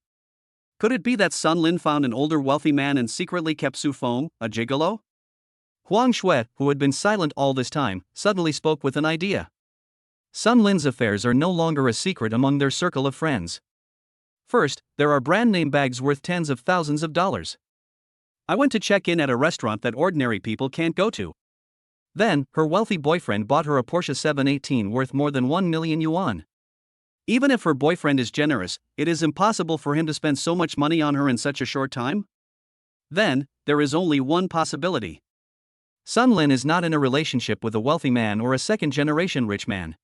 Could it be that Sun Lin found an older wealthy man and secretly kept Su Feng, a gigolo? Huang Shui, who had been silent all this time, suddenly spoke with an idea. Sun Lin's affairs are no longer a secret among their circle of friends. First, there are brand name bags worth tens of thousands of dollars. I went to check in at a restaurant that ordinary people can't go to. Then, her wealthy boyfriend bought her a Porsche 718 worth more than 1 million yuan. Even if her boyfriend is generous, it is impossible for him to spend so much money on her in such a short time. Then, there is only one possibility. Sun Lin is not in a relationship with a wealthy man or a second-generation rich man.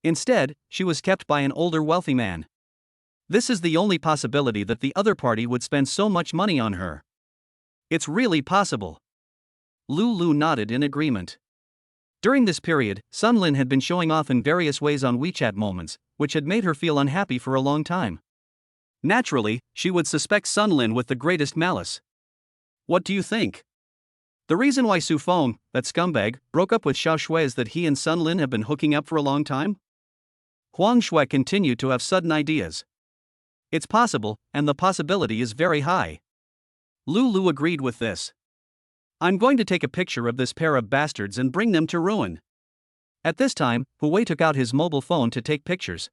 Instead, she was kept by an older wealthy man. This is the only possibility that the other party would spend so much money on her. It's really possible. Lulu nodded in agreement. During this period, Sun Lin had been showing off in various ways on WeChat Moments, which had made her feel unhappy for a long time. Naturally, she would suspect Sun Lin with the greatest malice. What do you think? The reason why Su Feng, that scumbag, broke up with Xiao Shui is that he and Sun Lin have been hooking up for a long time? Huang Shui continued to have sudden ideas. It's possible, and the possibility is very high. Lulu agreed with this. I'm going to take a picture of this pair of bastards and bring them to ruin. At this time, Hu Wei took out his mobile phone to take pictures.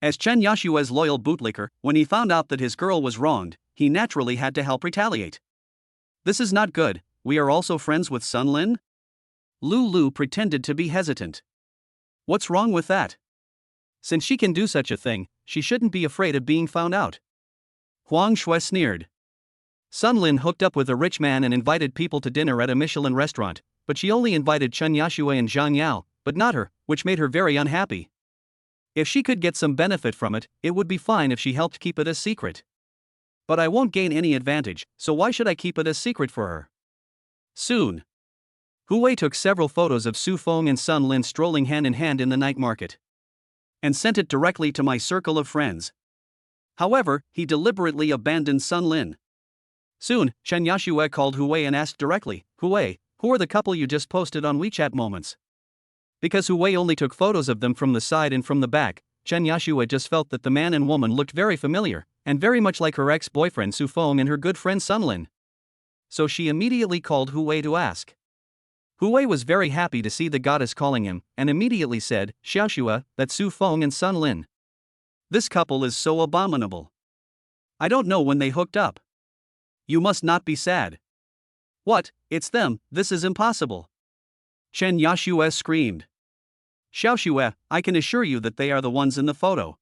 As Chen Yashue's loyal bootlicker, when he found out that his girl was wronged, he naturally had to help retaliate. This is not good. We are also friends with Sun Lin? Lulu pretended to be hesitant. What's wrong with that? Since she can do such a thing, she shouldn't be afraid of being found out. Huang Shui sneered. Sun Lin hooked up with a rich man and invited people to dinner at a Michelin restaurant, but she only invited Chen Yashue and Zhang Yao, but not her, which made her very unhappy. If she could get some benefit from it, it would be fine if she helped keep it a secret. But I won't gain any advantage, so why should I keep it a secret for her? Soon. Hu Wei took several photos of Su Feng and Sun Lin strolling hand in hand in the night market, and sent it directly to my circle of friends. However, he deliberately abandoned Sun Lin. Soon, Chen Yashue called Hu Wei and asked directly, Hu Wei, who are the couple you just posted on WeChat Moments? Because Hu Wei only took photos of them from the side and from the back, Chen Yashue just felt that the man and woman looked very familiar, and very much like her ex-boyfriend Su Feng and her good friend Sun Lin. So she immediately called Hu Wei to ask. Hu Wei was very happy to see the goddess calling him, and immediately said, Xiaoxue, that's Su Feng and Sun Lin. This couple is so abominable. I don't know when they hooked up. You must not be sad. What, it's them, this is impossible. Chen Yashue screamed. Xiaoxue, I can assure you that they are the ones in the photo.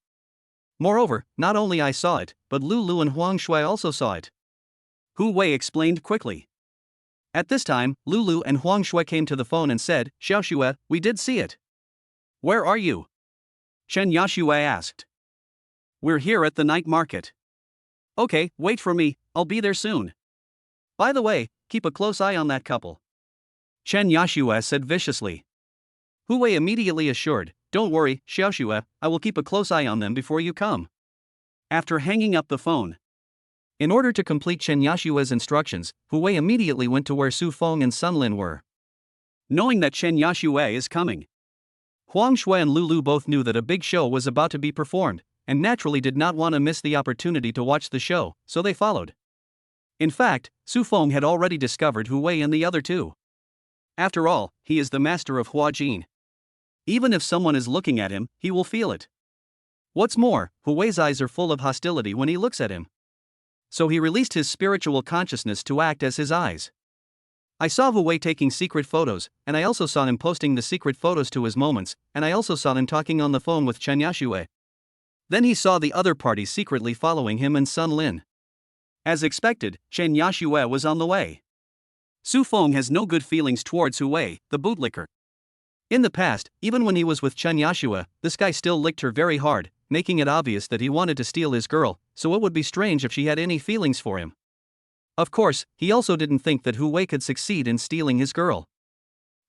Moreover, not only I saw it, but Lulu and Huang Shui also saw it. Hu Wei explained quickly. At this time, Lulu and Huang Shui came to the phone and said, Xiaoxue, we did see it. Where are you? Chen Yashue asked. We're here at the night market. Okay, wait for me, I'll be there soon. By the way, keep a close eye on that couple. Chen Yashue said viciously. Hu Wei immediately assured, don't worry, Xiaoxue, I will keep a close eye on them before you come. After hanging up the phone. In order to complete Chen Yashue's instructions, Hu Wei immediately went to where Su Feng and Sun Lin were. Knowing that Chen Yashue is coming, Huang Shui and Lulu both knew that a big show was about to be performed, and naturally did not want to miss the opportunity to watch the show, so they followed. In fact, Su Feng had already discovered Hu Wei and the other two. After all, he is the master of Huajin. Even if someone is looking at him, he will feel it. What's more, Hu Wei's eyes are full of hostility when he looks at him. So he released his spiritual consciousness to act as his eyes. I saw Hu Wei taking secret photos, and I also saw him posting the secret photos to his moments, and I also saw him talking on the phone with Chen Yashue. Then he saw the other party secretly following him and Sun Lin. As expected, Chen Yashue was on the way. Su Feng has no good feelings towards Hu Wei, the bootlicker. In the past, even when he was with Chen Yashue, this guy still licked her very hard, making it obvious that he wanted to steal his girl, so it would be strange if she had any feelings for him. Of course, he also didn't think that Hu Wei could succeed in stealing his girl.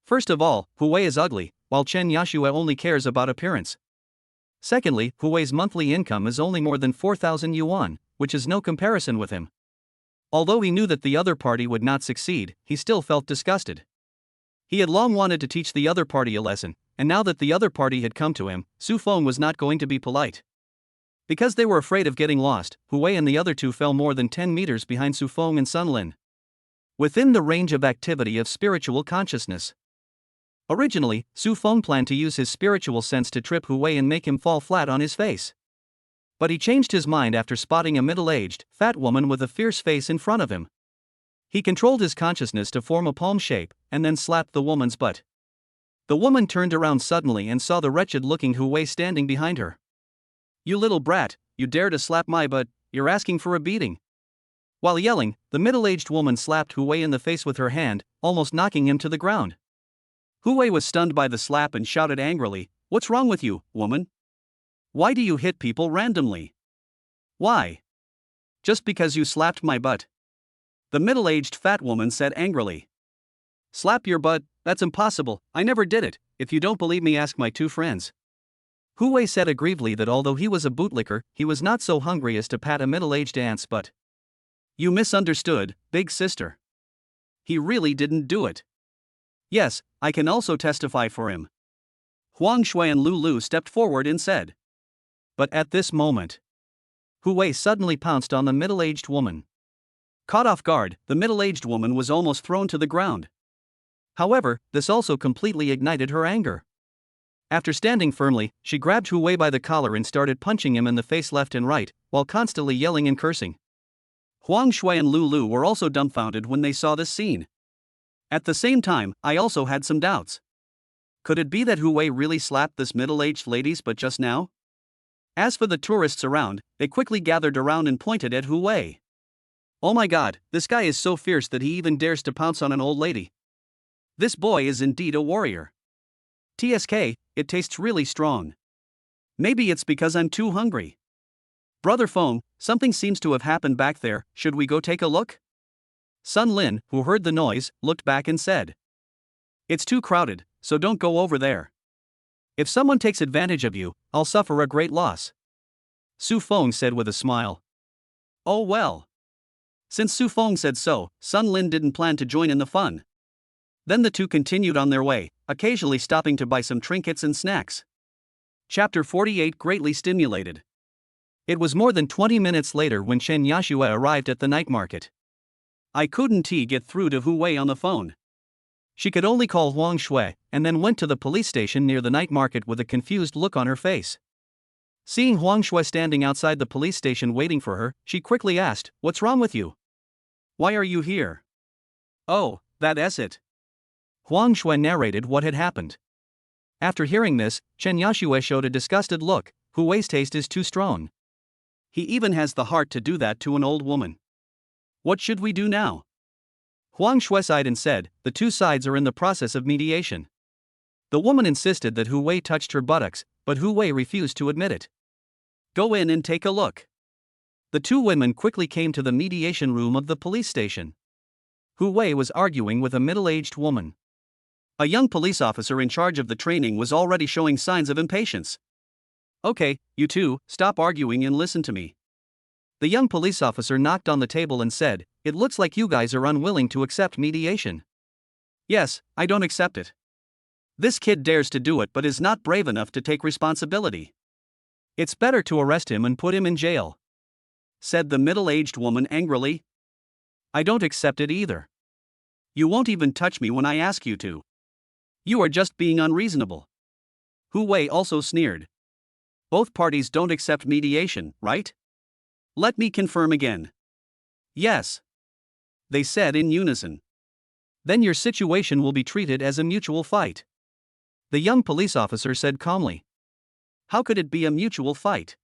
First of all, Hu Wei is ugly, while Chen Yashue only cares about appearance. Secondly, Hu Wei's monthly income is only more than 4,000 yuan, which is no comparison with him. Although he knew that the other party would not succeed, he still felt disgusted. He had long wanted to teach the other party a lesson, and now that the other party had come to him, Su Feng was not going to be polite. Because they were afraid of getting lost, Hu Wei and the other two fell more than 10 meters behind Su Feng and Sun Lin, within the range of activity of spiritual consciousness. Originally, Su Feng planned to use his spiritual sense to trip Hu Wei and make him fall flat on his face. But he changed his mind after spotting a middle-aged, fat woman with a fierce face in front of him. He controlled his consciousness to form a palm shape, and then slapped the woman's butt. The woman turned around suddenly and saw the wretched-looking Hu Wei standing behind her. You little brat, you dare to slap my butt, you're asking for a beating. While yelling, the middle-aged woman slapped Hu Wei in the face with her hand, almost knocking him to the ground. Hu Wei was stunned by the slap and shouted angrily, "What's wrong with you, woman? Why do you hit people randomly? Why? Just because you slapped my butt?" The middle-aged fat woman said angrily. "Slap your butt? That's impossible, I never did it. If you don't believe me, ask my two friends." Hu Wei said aggrievedly that although he was a bootlicker, he was not so hungry as to pat a middle-aged aunt's butt. "You misunderstood, big sister. He really didn't do it. Yes, I can also testify for him." Huang Shui and Lu Lu stepped forward and said. But at this moment, Hu Wei suddenly pounced on the middle-aged woman. Caught off guard, the middle-aged woman was almost thrown to the ground. However, this also completely ignited her anger. After standing firmly, she grabbed Hu Wei by the collar and started punching him in the face left and right, while constantly yelling and cursing. Huang Shui and Lu Lu were also dumbfounded when they saw this scene. At the same time, I also had some doubts. Could it be that Hu Wei really slapped this middle-aged lady's butt just now? As for the tourists around, they quickly gathered around and pointed at Hu Wei. "Oh my god, this guy is so fierce that he even dares to pounce on an old lady. This boy is indeed a warrior. TSK, it tastes really strong. Maybe it's because I'm too hungry. Brother Feng, something seems to have happened back there, should we go take a look?" Sun Lin, who heard the noise, looked back and said. "It's too crowded, so don't go over there. If someone takes advantage of you, I'll suffer a great loss." Su Feng said with a smile. Oh well. Since Su Feng said so, Sun Lin didn't plan to join in the fun. Then the two continued on their way, occasionally stopping to buy some trinkets and snacks. Chapter 48 Greatly Stimulated. It was more than 20 minutes later when Chen Yashue arrived at the night market. I couldn't get through to Hu Wei on the phone. She could only call Huang Shui, and then went to the police station near the night market with a confused look on her face. Seeing Huang Shui standing outside the police station waiting for her, she quickly asked, "What's wrong with you? Why are you here?" "Oh, that's it." Huang Shui narrated what had happened. After hearing this, Chen Yashue showed a disgusted look. Hu Wei's taste is too strong. He even has the heart to do that to an old woman. What should we do now? Huang Shui sighed and said, "The two sides are in the process of mediation." The woman insisted that Hu Wei touched her buttocks, but Hu Wei refused to admit it. "Go in and take a look." The two women quickly came to the mediation room of the police station. Hu Wei was arguing with a middle-aged woman. A young police officer in charge of the training was already showing signs of impatience. "Okay, you two, stop arguing and listen to me." The young police officer knocked on the table and said, "It looks like you guys are unwilling to accept mediation." "Yes, I don't accept it. This kid dares to do it but is not brave enough to take responsibility. It's better to arrest him and put him in jail," said the middle-aged woman angrily. "I don't accept it either. You won't even touch me when I ask you to. You are just being unreasonable." Hu Wei also sneered. "Both parties don't accept mediation, right? Let me confirm again." "Yes," they said in unison. "Then your situation will be treated as a mutual fight," the young police officer said calmly. "How could it be a mutual fight?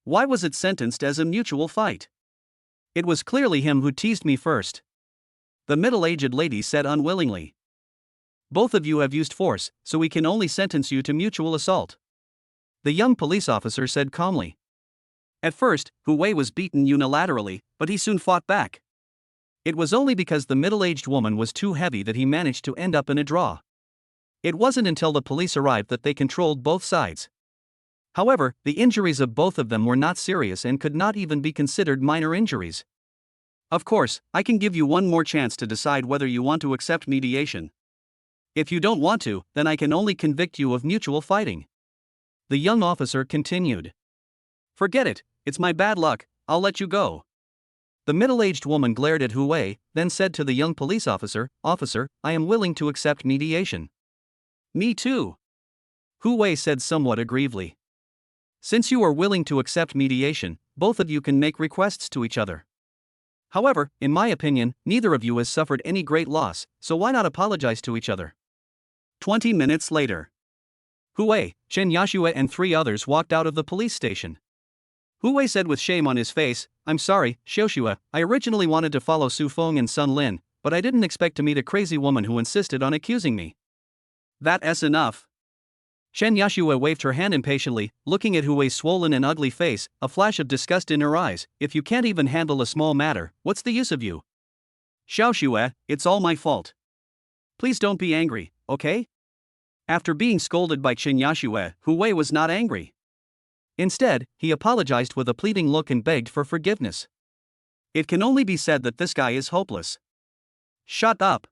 Why was it sentenced as a mutual fight? It was clearly him who teased me first," the middle-aged lady said unwillingly. "Both of you have used force, so we can only sentence you to mutual assault," the young police officer said calmly. At first, Hu Wei was beaten unilaterally, but he soon fought back. It was only because the middle-aged woman was too heavy that he managed to end up in a draw. It wasn't until the police arrived that they controlled both sides. However, the injuries of both of them were not serious and could not even be considered minor injuries. "Of course, I can give you one more chance to decide whether you want to accept mediation. If you don't want to, then I can only convict you of mutual fighting," the young officer continued. "Forget it, it's my bad luck, I'll let you go." The middle-aged woman glared at Hu Wei, then said to the young police officer, "Officer, I am willing to accept mediation." "Me too," Hu Wei said somewhat aggrievedly. "Since you are willing to accept mediation, both of you can make requests to each other. However, in my opinion, neither of you has suffered any great loss, so why not apologize to each other?" 20 minutes later. Hu Wei, Chen Yashue and 3 others walked out of the police station. Hu Wei said with shame on his face, I'm sorry, Xiaoxue, I originally wanted to follow Su Feng and Sun Lin, but I didn't expect to meet a crazy woman who insisted on accusing me. That's enough. Chen Yashue waved her hand impatiently, looking at Hui's swollen and ugly face, a flash of disgust in her eyes. If you can't even handle a small matter, what's the use of you? Xiaoxue, it's all my fault. Please don't be angry, okay? After being scolded by Chen Yashue, Hui was not angry. Instead, he apologized with a pleading look and begged for forgiveness. It can only be said that this guy is hopeless. Shut up.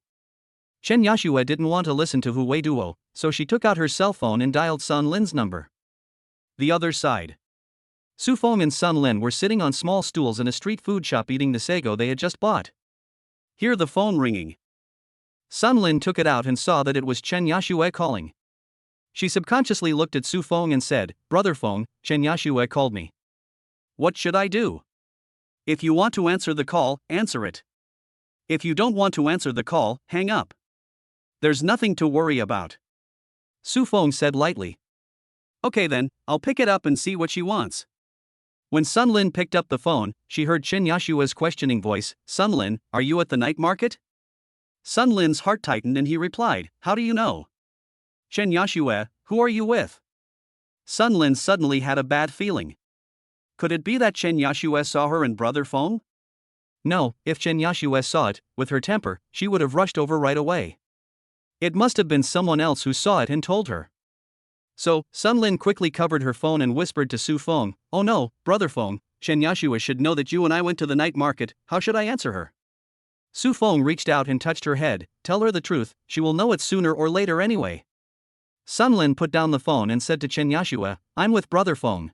Chen Yashue didn't want to listen to Hui Duo, so she took out her cell phone and dialed Sun Lin's number. The other side. Su Feng and Sun Lin were sitting on small stools in a street food shop eating the sago they had just bought. Hear the phone ringing. Sun Lin took it out and saw that it was Chen Yashue calling. She subconsciously looked at Su Feng and said, Brother Feng, Chen Yashue called me. What should I do? If you want to answer the call, answer it. If you don't want to answer the call, hang up. There's nothing to worry about. Su Feng said lightly. Okay then, I'll pick it up and see what she wants. When Sun Lin picked up the phone, she heard Chen Yashue's questioning voice, Sun Lin, are you at the night market? Sun Lin's heart tightened and he replied, how do you know? Chen Yashue, who are you with? Sun Lin suddenly had a bad feeling. Could it be that Chen Yashue saw her and Brother Feng? No, if Chen Yashue saw it, with her temper, she would have rushed over right away. It must have been someone else who saw it and told her. So, Sun Lin quickly covered her phone and whispered to Su Feng, oh no, Brother Feng, Chen Yashue should know that you and I went to the night market, how should I answer her? Su Feng reached out and touched her head, tell her the truth, she will know it sooner or later anyway. Sun Lin put down the phone and said to Chen Yashue, I'm with Brother Feng.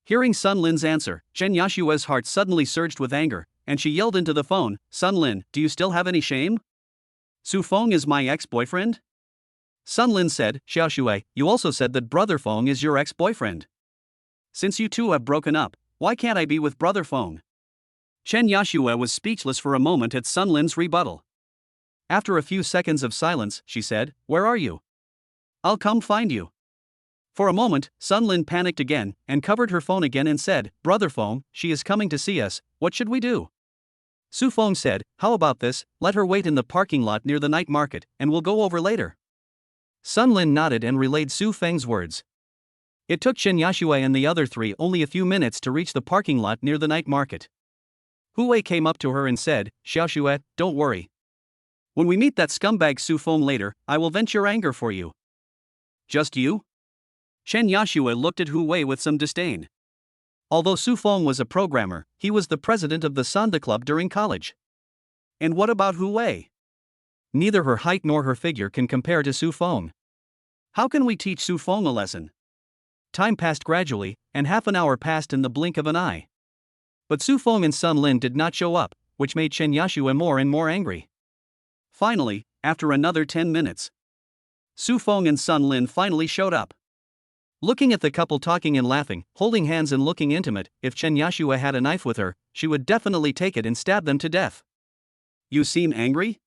Hearing Sun Lin's answer, Chen Yashue's heart suddenly surged with anger, and she yelled into the phone, Sun Lin, do you still have any shame? Su Feng is my ex-boyfriend? Sun Lin said, Xiaoxue, you also said that Brother Feng is your ex-boyfriend. Since you two have broken up, why can't I be with Brother Feng? Chen Yashue was speechless for a moment at Sun Lin's rebuttal. After a few seconds of silence, she said, where are you? I'll come find you. For a moment, Sun Lin panicked again, and covered her phone again and said, Brother Feng, she is coming to see us, what should we do? Su Feng said, how about this, let her wait in the parking lot near the night market, and we'll go over later. Sun Lin nodded and relayed Su Feng's words. It took Chen Yashue and the other three only a few minutes to reach the parking lot near the night market. Hui came up to her and said, Xiaoxue, don't worry. When we meet that scumbag Su Feng later, I will vent your anger for you. Just you? Chen Yashue looked at Hui with some disdain. Although Su Feng was a programmer, he was the president of the Sanda Club during college. And what about Hui? Neither her height nor her figure can compare to Su Feng. How can we teach Su Feng a lesson? Time passed gradually, and half an hour passed in the blink of an eye. But Su Feng and Sun Lin did not show up, which made Chen Yashue more and more angry. Finally, after another 10 minutes, Su Feng and Sun Lin finally showed up. Looking at the couple talking and laughing, holding hands and looking intimate, if Chen Yashue had a knife with her, she would definitely take it and stab them to death. You seem angry?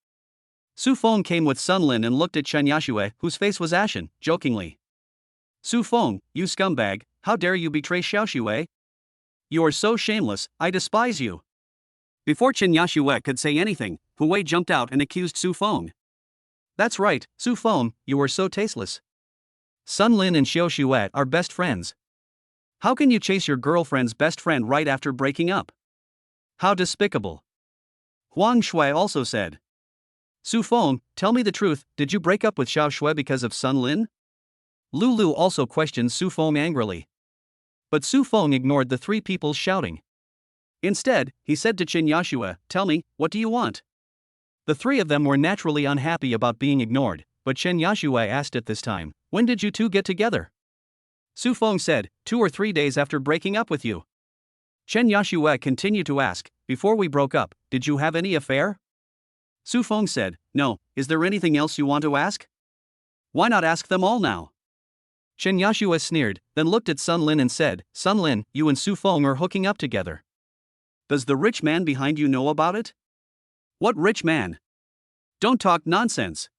Su Feng came with Sun Lin and looked at Chen Yashue, whose face was ashen, jokingly. Su Feng, you scumbag, how dare you betray Xiaoxue? You are so shameless, I despise you. Before Chen Yashue could say anything, Hui jumped out and accused Su Feng. That's right, Su Feng, you are so tasteless. Sun Lin and Xiaoxue are best friends. How can you chase your girlfriend's best friend right after breaking up? How despicable. Huang Shui also said. Su Feng, tell me the truth, did you break up with Xiaoxue because of Sun Lin? Lulu also questioned Su Feng angrily. But Su Feng ignored the three people shouting. Instead, he said to Chen Yashue, tell me, what do you want? The three of them were naturally unhappy about being ignored, but Chen Yashue asked at this time, when did you two get together? Su Feng said, 2 or 3 days after breaking up with you. Chen Yashue continued to ask, before we broke up, did you have any affair? Su Feng said, no, is there anything else you want to ask? Why not ask them all now? Chen Yashue sneered, then looked at Sun Lin and said, Sun Lin, you and Su Feng are hooking up together. Does the rich man behind you know about it? What rich man? Don't talk nonsense.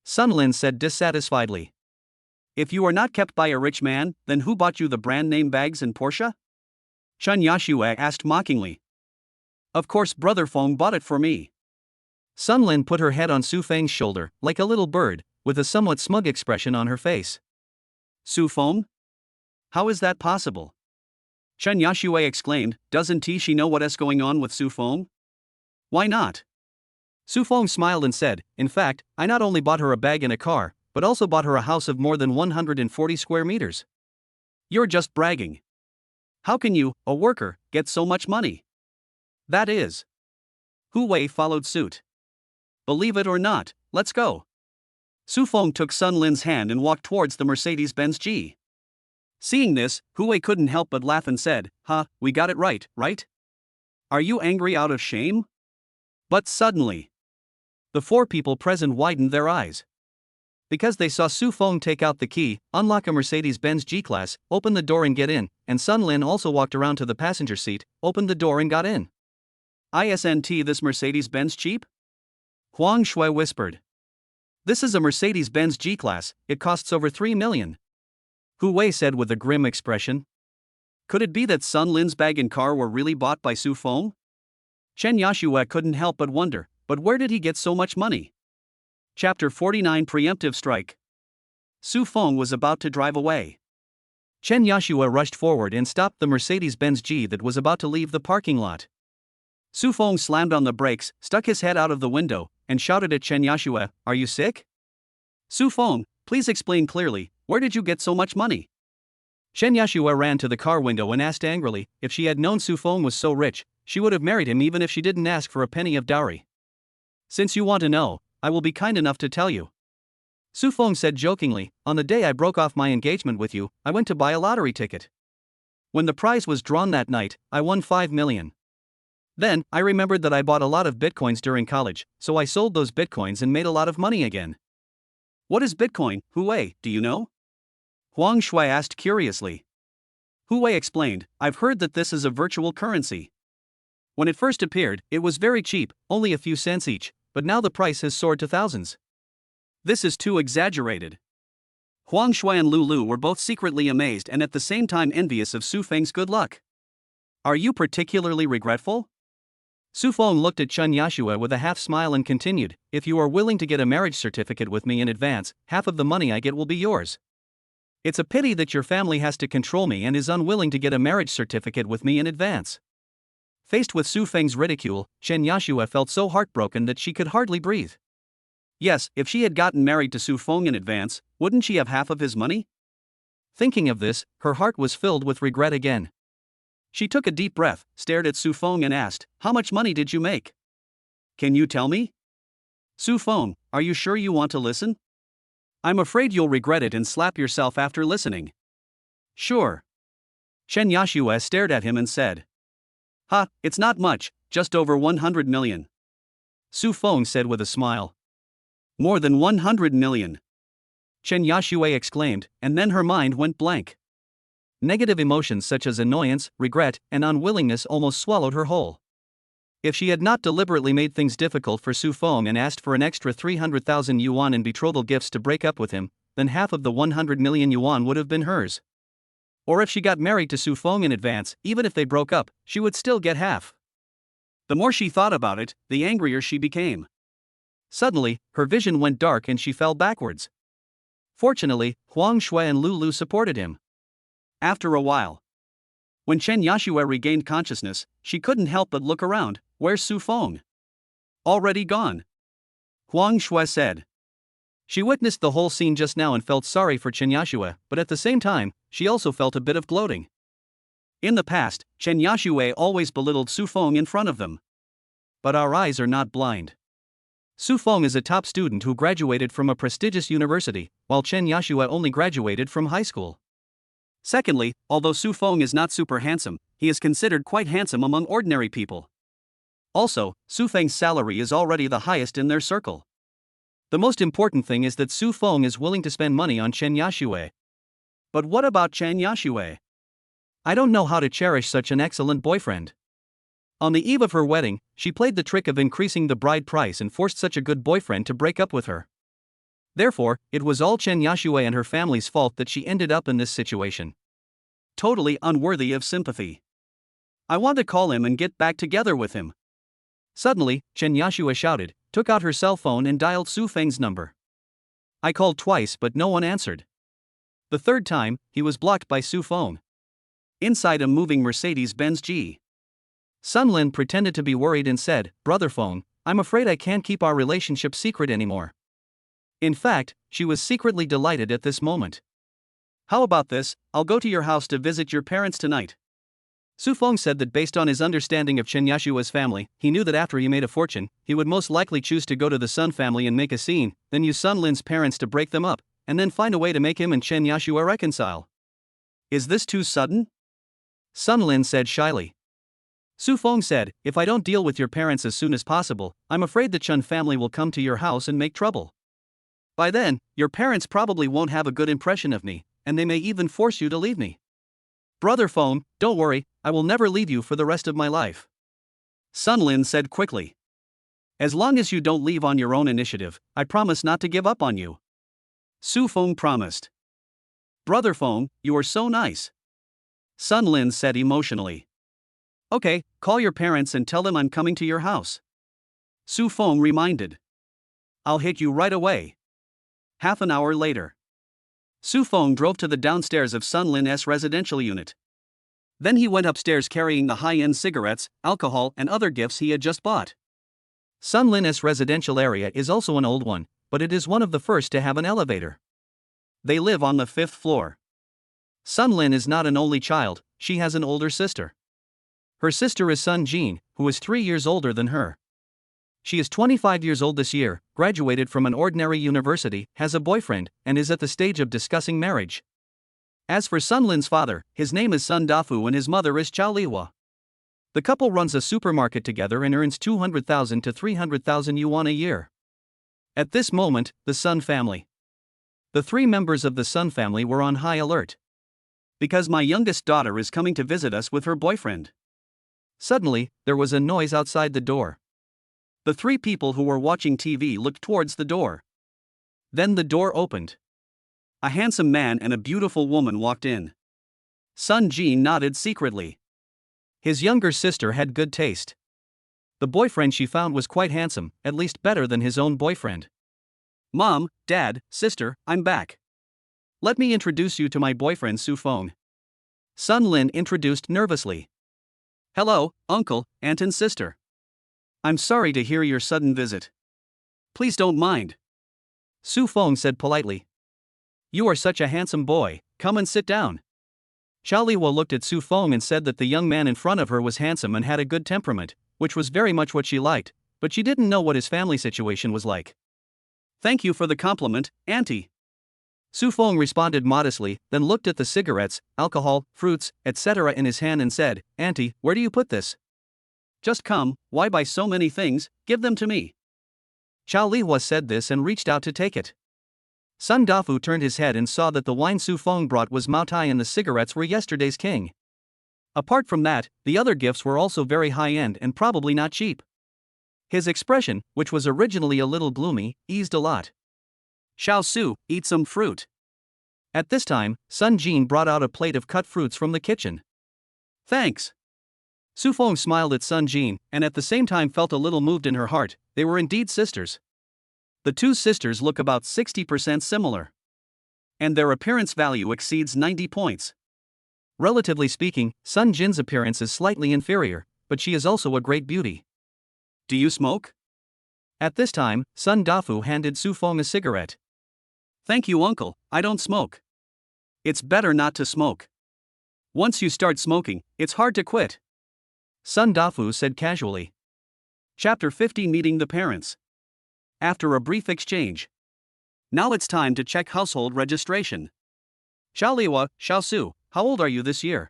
Sun Lin said dissatisfiedly. If you are not kept by a rich man, then who bought you the brand name bags and Porsche? Chen Yashue asked mockingly. Of course, Brother Feng bought it for me. Sun Lin put her head on Su Feng's shoulder, like a little bird, with a somewhat smug expression on her face. Su Feng? How is that possible? Chen Yashue exclaimed, doesn't she know what is going on with Su Feng? Why not? Su Feng smiled and said, in fact, I not only bought her a bag and a car, but also bought her a house of more than 140 square meters. You're just bragging. How can you, a worker, get so much money? That is. Hu Wei followed suit. Believe it or not, let's go. Su Feng took Sun Lin's hand and walked towards the Mercedes-Benz G. Seeing this, Hu Wei couldn't help but laugh and said, we got it right? Are you angry out of shame? But suddenly, the four people present widened their eyes. Because they saw Su Feng take out the key, unlock a Mercedes-Benz G-Class, open the door and get in, and Sun Lin also walked around to the passenger seat, opened the door and got in. Isn't this Mercedes-Benz cheap? Huang Shui whispered. This is a Mercedes-Benz G-Class, it costs over 3 million. Hu Wei said with a grim expression. Could it be that Sun Lin's bag and car were really bought by Su Feng? Chen Yashue couldn't help but wonder, but where did he get so much money? Chapter 49 Preemptive Strike. Su Feng was about to drive away. Chen Yashue rushed forward and stopped the Mercedes-Benz G that was about to leave the parking lot. Su Feng slammed on the brakes, stuck his head out of the window, and shouted at Chen Yashue, are you sick? Su Feng, please explain clearly, where did you get so much money? Chen Yashue ran to the car window and asked angrily, if she had known Su Feng was so rich, she would have married him even if she didn't ask for a penny of dowry. Since you want to know, I will be kind enough to tell you. Su Feng said jokingly, on the day I broke off my engagement with you, I went to buy a lottery ticket. When the prize was drawn that night, I won 5 million. Then, I remembered that I bought a lot of bitcoins during college, so I sold those bitcoins and made a lot of money again. What is Bitcoin, Hu Wei, do you know? Huang Shui asked curiously. Hu Wei explained, I've heard that this is a virtual currency. When it first appeared, it was very cheap, only a few cents each, but now the price has soared to thousands. This is too exaggerated. Huang Shui and Lu were both secretly amazed and at the same time envious of Su Feng's good luck. Are you particularly regretful? Su Feng looked at Chen Yashue with a half smile and continued, if you are willing to get a marriage certificate with me in advance, half of the money I get will be yours. It's a pity that your family has to control me and is unwilling to get a marriage certificate with me in advance. Faced with Su Feng's ridicule, Chen Yashue felt so heartbroken that she could hardly breathe. Yes, if she had gotten married to Su Feng in advance, wouldn't she have half of his money? Thinking of this, her heart was filled with regret again. She took a deep breath, stared at Su Feng and asked, how much money did you make? Can you tell me? Su Feng, are you sure you want to listen? I'm afraid you'll regret it and slap yourself after listening. Sure. Chen Yashue stared at him and said. It's not much, just over 100 million. Su Feng said with a smile. More than 100 million. Chen Yashue exclaimed, and then her mind went blank. Negative emotions such as annoyance, regret, and unwillingness almost swallowed her whole. If she had not deliberately made things difficult for Su Feng and asked for an extra 300,000 yuan in betrothal gifts to break up with him, then half of the 100 million yuan would have been hers. Or if she got married to Su Feng in advance, even if they broke up, she would still get half. The more she thought about it, the angrier she became. Suddenly, her vision went dark and she fell backwards. Fortunately, Huang Shui and Lu supported him. After a while, when Chen Yashue regained consciousness, she couldn't help but look around. Where's Su Feng? Already gone. Huang Shui said. She witnessed the whole scene just now and felt sorry for Chen Yashue, but at the same time, she also felt a bit of gloating. In the past, Chen Yashue always belittled Su Feng in front of them. But our eyes are not blind. Su Feng is a top student who graduated from a prestigious university, while Chen Yashue only graduated from high school. Secondly, although Su Feng is not super handsome, he is considered quite handsome among ordinary people. Also, Su Feng's salary is already the highest in their circle. The most important thing is that Su Feng is willing to spend money on Chen Yashue. But what about Chen Yashue? I don't know how to cherish such an excellent boyfriend. On the eve of her wedding, she played the trick of increasing the bride price and forced such a good boyfriend to break up with her. Therefore, it was all Chen Yashue and her family's fault that she ended up in this situation. Totally unworthy of sympathy. I want to call him and get back together with him. Suddenly, Chen Yashua shouted, took out her cell phone and dialed Su Feng's number. I called twice but no one answered. The third time, he was blocked by Su Feng. Inside a moving Mercedes-Benz G. Sun Lin pretended to be worried and said, Brother Feng, I'm afraid I can't keep our relationship secret anymore. In fact, she was secretly delighted at this moment. How about this, I'll go to your house to visit your parents tonight. Su Feng said that based on his understanding of Chen Yashua's family, he knew that after he made a fortune, he would most likely choose to go to the Sun family and make a scene, then use Sun Lin's parents to break them up, and then find a way to make him and Chen Yashua reconcile. Is this too sudden? Sun Lin said shyly. Su Feng said, if I don't deal with your parents as soon as possible, I'm afraid the Chen family will come to your house and make trouble. By then, your parents probably won't have a good impression of me, and they may even force you to leave me. Brother Feng, don't worry, I will never leave you for the rest of my life. Sun Lin said quickly. As long as you don't leave on your own initiative, I promise not to give up on you. Su Feng promised. Brother Feng, you are so nice. Sun Lin said emotionally. Okay, call your parents and tell them I'm coming to your house. Su Feng reminded. I'll hit you right away. Half an hour later. Su Feng drove to the downstairs of Sun Lin's residential unit. Then he went upstairs carrying the high-end cigarettes, alcohol and other gifts he had just bought. Sun Lin's residential area is also an old one, but it is one of the first to have an elevator. They live on the 5th floor. Sun Lin is not an only child, she has an older sister. Her sister is Sun Jin, who is 3 years older than her. She is 25 years old this year, graduated from an ordinary university, has a boyfriend, and is at the stage of discussing marriage. As for Sun Lin's father, his name is Sun Dafu and his mother is Chao Liwa. The couple runs a supermarket together and earns 200,000 to 300,000 yuan a year. At this moment, the Sun family. The 3 members of the Sun family were on high alert. Because my youngest daughter is coming to visit us with her boyfriend. Suddenly, there was a noise outside the door. The 3 people who were watching TV looked towards the door. Then the door opened. A handsome man and a beautiful woman walked in. Sun Jin nodded secretly. His younger sister had good taste. The boyfriend she found was quite handsome, at least better than his own boyfriend. Mom, Dad, sister, I'm back. Let me introduce you to my boyfriend Su Feng. Sun Lin introduced nervously. Hello, uncle, aunt and sister. I'm sorry to hear your sudden visit. Please don't mind. Su Feng said politely. You are such a handsome boy, come and sit down. Chao Liwa looked at Su Feng and said that the young man in front of her was handsome and had a good temperament, which was very much what she liked, but she didn't know what his family situation was like. Thank you for the compliment, auntie. Su Feng responded modestly, then looked at the cigarettes, alcohol, fruits, etc. in his hand and said, Auntie, where do you put this? Just come, why buy so many things, give them to me. Chao Liwa said this and reached out to take it. Sun Dafu turned his head and saw that the wine Su Feng brought was Mao Tai and the cigarettes were yesterday's king. Apart from that, the other gifts were also very high-end and probably not cheap. His expression, which was originally a little gloomy, eased a lot. Xiao Su, eat some fruit. At this time, Sun Jin brought out a plate of cut fruits from the kitchen. Thanks. Su Feng smiled at Sun Jin, and at the same time felt a little moved in her heart. They were indeed sisters. The 2 sisters look about 60% similar. And their appearance value exceeds 90 points. Relatively speaking, Sun Jin's appearance is slightly inferior, but she is also a great beauty. Do you smoke? At this time, Sun Dafu handed Su Feng a cigarette. Thank you, uncle, I don't smoke. It's better not to smoke. Once you start smoking, it's hard to quit. Sun Dafu said casually. Chapter 50 Meeting the Parents. After a brief exchange. Now it's time to check household registration. Chao Liwa, Xiao Su, how old are you this year?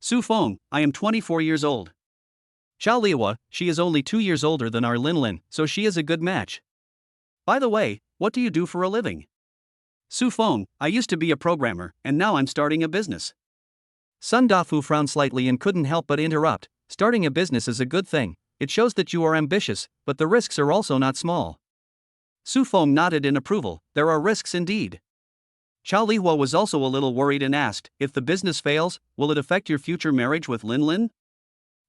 Su Feng, I am 24 years old. Chao Liwa, she is only 2 years older than our Lin Lin, so she is a good match. By the way, what do you do for a living? Su Feng, I used to be a programmer, and now I'm starting a business. Sun Dafu frowned slightly and couldn't help but interrupt. Starting a business is a good thing. It shows that you are ambitious, but the risks are also not small. Su Feng nodded in approval. There are risks indeed. Chao Liwa was also a little worried and asked, if the business fails, will it affect your future marriage with Lin Lin?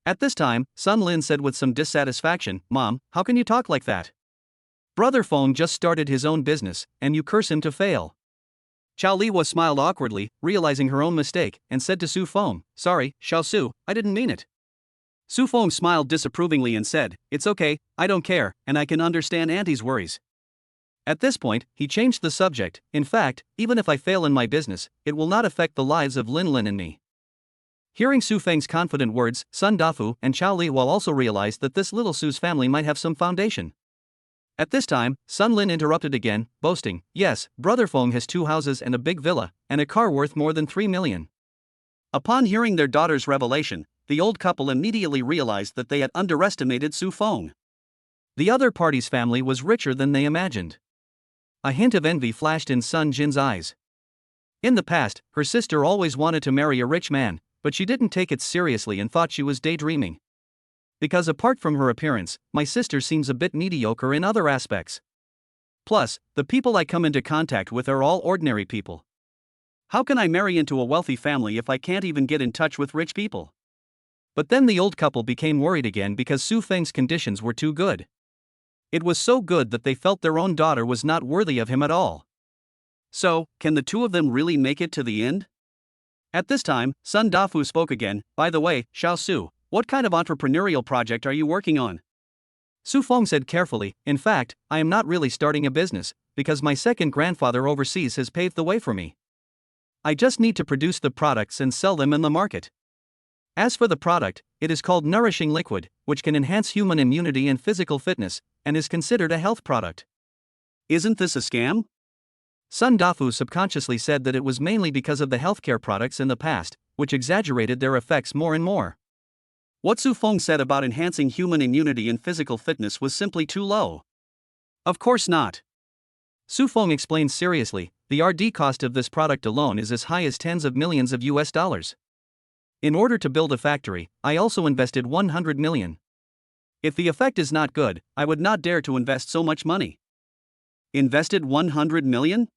At this time, Sun Lin said with some dissatisfaction, "Mom, how can you talk like that? Brother Feng just started his own business, and you curse him to fail." Chao Liwa smiled awkwardly, realizing her own mistake, and said to Su Feng, "Sorry, Xiao Su, I didn't mean it." Su Feng smiled disapprovingly and said, "It's okay, I don't care, and I can understand Auntie's worries." At this point, he changed the subject. "In fact, even if I fail in my business, it will not affect the lives of Lin Lin and me." Hearing Su Feng's confident words, Sun Dafu and Chao Liwa also realized that this little Su's family might have some foundation. At this time, Sun Lin interrupted again, boasting, "Yes, Brother Feng has 2 houses and a big villa, and a car worth more than 3 million. Upon hearing their daughter's revelation, the old couple immediately realized that they had underestimated Su Feng. The other party's family was richer than they imagined. A hint of envy flashed in Sun Jin's eyes. In the past, her sister always wanted to marry a rich man, but she didn't take it seriously and thought she was daydreaming. Because apart from her appearance, my sister seems a bit mediocre in other aspects. Plus, the people I come into contact with are all ordinary people. How can I marry into a wealthy family if I can't even get in touch with rich people?" But then the old couple became worried again because Su Feng's conditions were too good. It was so good that they felt their own daughter was not worthy of him at all. So, can the two of them really make it to the end? At this time, Sun Dafu spoke again. "By the way, Xiao Su, what kind of entrepreneurial project are you working on?" Su Feng said carefully, "In fact, I am not really starting a business, because my second grandfather overseas has paved the way for me. I just need to produce the products and sell them in the market. As for the product, it is called Nourishing Liquid, which can enhance human immunity and physical fitness, and is considered a health product." "Isn't this a scam?" Sun Dafu subconsciously said that it was mainly because of the healthcare products in the past, which exaggerated their effects more and more. What Su Feng said about enhancing human immunity and physical fitness was simply too low. Of course not. Su Feng explained seriously, "The R&D cost of this product alone is as high as tens of millions of US dollars. In order to build a factory, I also invested 100 million. If the effect is not good, I would not dare to invest so much money." Invested 100 million?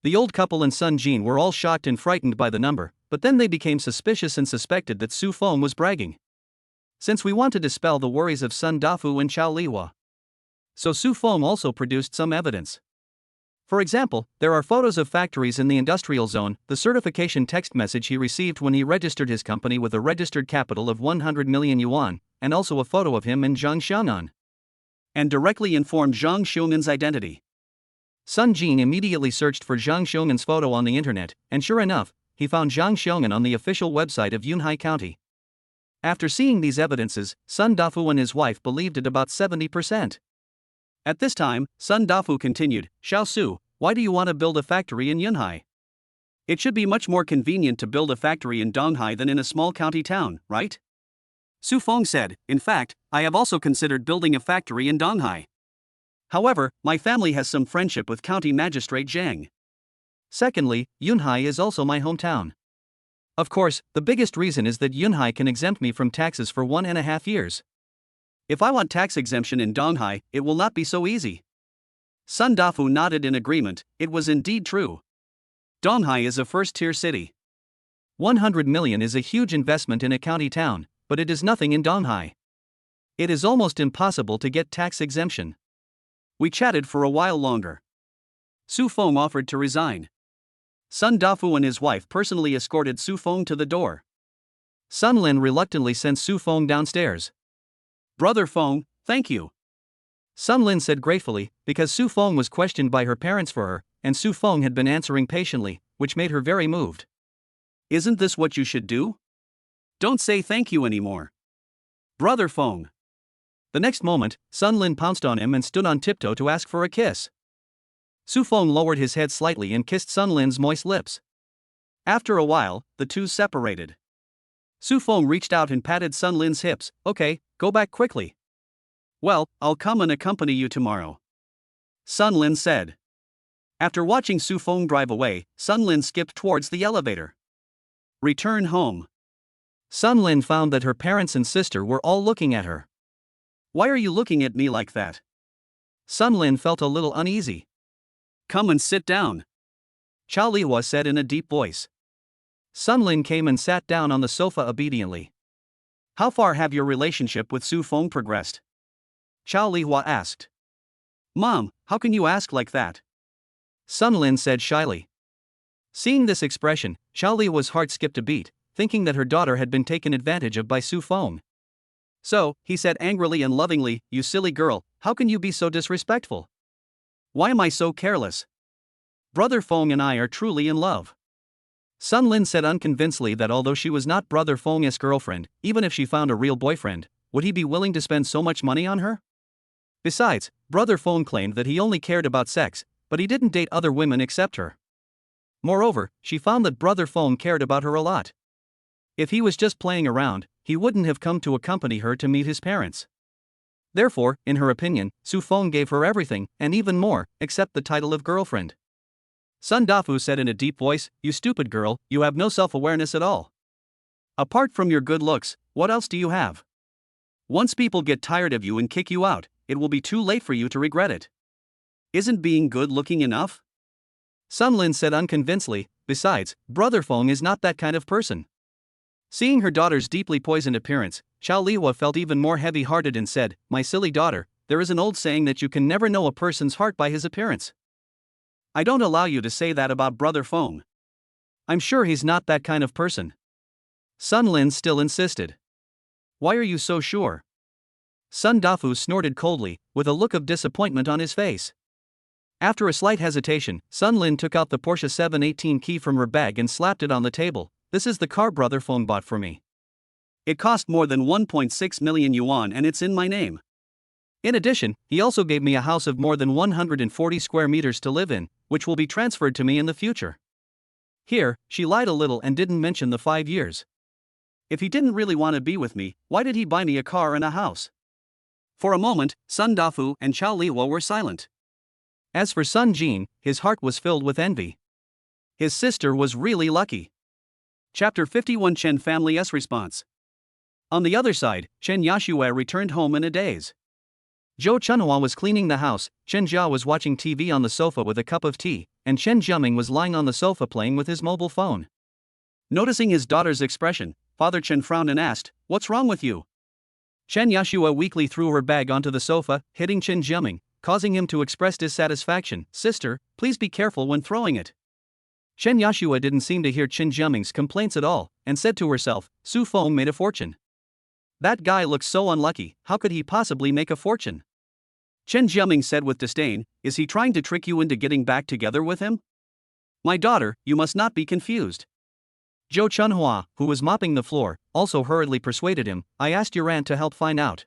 The old couple and Sun Jin were all shocked and frightened by the number, but then they became suspicious and suspected that Su Feng was bragging. Since we want to dispel the worries of Sun Dafu and Chao Liwa, so Su Feng also produced some evidence. For example, there are photos of factories in the industrial zone, the certification text message he received when he registered his company with a registered capital of 100 million yuan, and also a photo of him and Zhang Xiong'an. And directly informed Zhang Xiong'an's identity. Sun Jin immediately searched for Zhang Xiong'an's photo on the internet, and sure enough, he found Zhang Xiong'an on the official website of Yunhai County. After seeing these evidences, Sun Dafu and his wife believed it about 70%. At this time, Sun Dafu continued, "Xiao Su, why do you want to build a factory in Yunhai? It should be much more convenient to build a factory in Donghai than in a small county town, right?" Su Feng said, "In fact, I have also considered building a factory in Donghai. However, my family has some friendship with County Magistrate Zhang. Secondly, Yunhai is also my hometown. Of course, the biggest reason is that Yunhai can exempt me from taxes for 1.5 years. If I want tax exemption in Donghai, it will not be so easy." Sun Dafu nodded in agreement. It was indeed true. Donghai is a first-tier city. 100 million is a huge investment in a county town, but it is nothing in Donghai. It is almost impossible to get tax exemption. We chatted for a while longer. Su Feng offered to resign. Sun Dafu and his wife personally escorted Su Feng to the door. Sun Lin reluctantly sent Su Feng downstairs. "Brother Feng, thank you," Sun Lin said gratefully, because Su Feng was questioned by her parents for her, and Su Feng had been answering patiently, which made her very moved. "Isn't this what you should do? Don't say thank you anymore. Brother Feng." The next moment, Sun Lin pounced on him and stood on tiptoe to ask for a kiss. Su Feng lowered his head slightly and kissed Sun Lin's moist lips. After a while, the two separated. Su Feng reached out and patted Sun Lin's hips. "Okay, go back quickly." "Well, I'll come and accompany you tomorrow," Sun Lin said. After watching Su Feng drive away, Sun Lin skipped towards the elevator. Return home. Sun Lin found that her parents and sister were all looking at her. "Why are you looking at me like that?" Sun Lin felt a little uneasy. "Come and sit down," Chao Liwa said in a deep voice. Sun Lin came and sat down on the sofa obediently. How far have your relationship with Su Feng progressed? Chao Lihua asked. Mom, how can you ask like that? Sun Lin said shyly. Seeing this expression, Chao Lihua's heart skipped a beat, thinking that her daughter had been taken advantage of by Su Feng. So, he said angrily and lovingly, you silly girl, how can you be so disrespectful? Why am I so careless? Brother Feng and I are truly in love. Sun Lin said unconvincedly that although she was not Brother Feng's girlfriend, even if she found a real boyfriend, would he be willing to spend so much money on her? Besides, Brother Feng claimed that he only cared about sex, but he didn't date other women except her. Moreover, she found that Brother Feng cared about her a lot. If he was just playing around, he wouldn't have come to accompany her to meet his parents. Therefore, in her opinion, Su Feng gave her everything, and even more, except the title of girlfriend. Sun Dafu said in a deep voice, you stupid girl, you have no self-awareness at all. Apart from your good looks, what else do you have? Once people get tired of you and kick you out, it will be too late for you to regret it. Isn't being good-looking enough? Sun Lin said unconvincedly, besides, Brother Feng is not that kind of person. Seeing her daughter's deeply poisoned appearance, Chao Lihua felt even more heavy-hearted and said, my silly daughter, there is an old saying that you can never know a person's heart by his appearance. I don't allow you to say that about Brother Feng. I'm sure he's not that kind of person. Sun Lin still insisted. Why are you so sure? Sun Dafu snorted coldly, with a look of disappointment on his face. After a slight hesitation, Sun Lin took out the Porsche 718 key from her bag and slapped it on the table. This is the car Brother Feng bought for me. It cost more than 1.6 million yuan and it's in my name. In addition, he also gave me a house of more than 140 square meters to live in, which will be transferred to me in the future. Here, she lied a little and didn't mention the 5 years. If he didn't really want to be with me, why did he buy me a car and a house? For a moment, Sun Dafu and Chao Lihua were silent. As for Sun Jin, his heart was filled with envy. His sister was really lucky. Chapter 51 Chen Family's Response. On the other side, Chen Yashue returned home in a daze. Zhou Chunhua was cleaning the house, Chen Jia was watching TV on the sofa with a cup of tea, and Chen Jiaming was lying on the sofa playing with his mobile phone. Noticing his daughter's expression, Father Chen frowned and asked, what's wrong with you? Chen Yashue weakly threw her bag onto the sofa, hitting Chen Jiaming, causing him to express dissatisfaction. Sister, please be careful when throwing it. Chen Yashue didn't seem to hear Chen Jiaming's complaints at all, and said to herself, Su Feng made a fortune. That guy looks so unlucky, how could he possibly make a fortune? Chen Jiaming said with disdain, is he trying to trick you into getting back together with him? My daughter, you must not be confused. Zhou Chunhua, who was mopping the floor, also hurriedly persuaded him, I asked your aunt to help find out.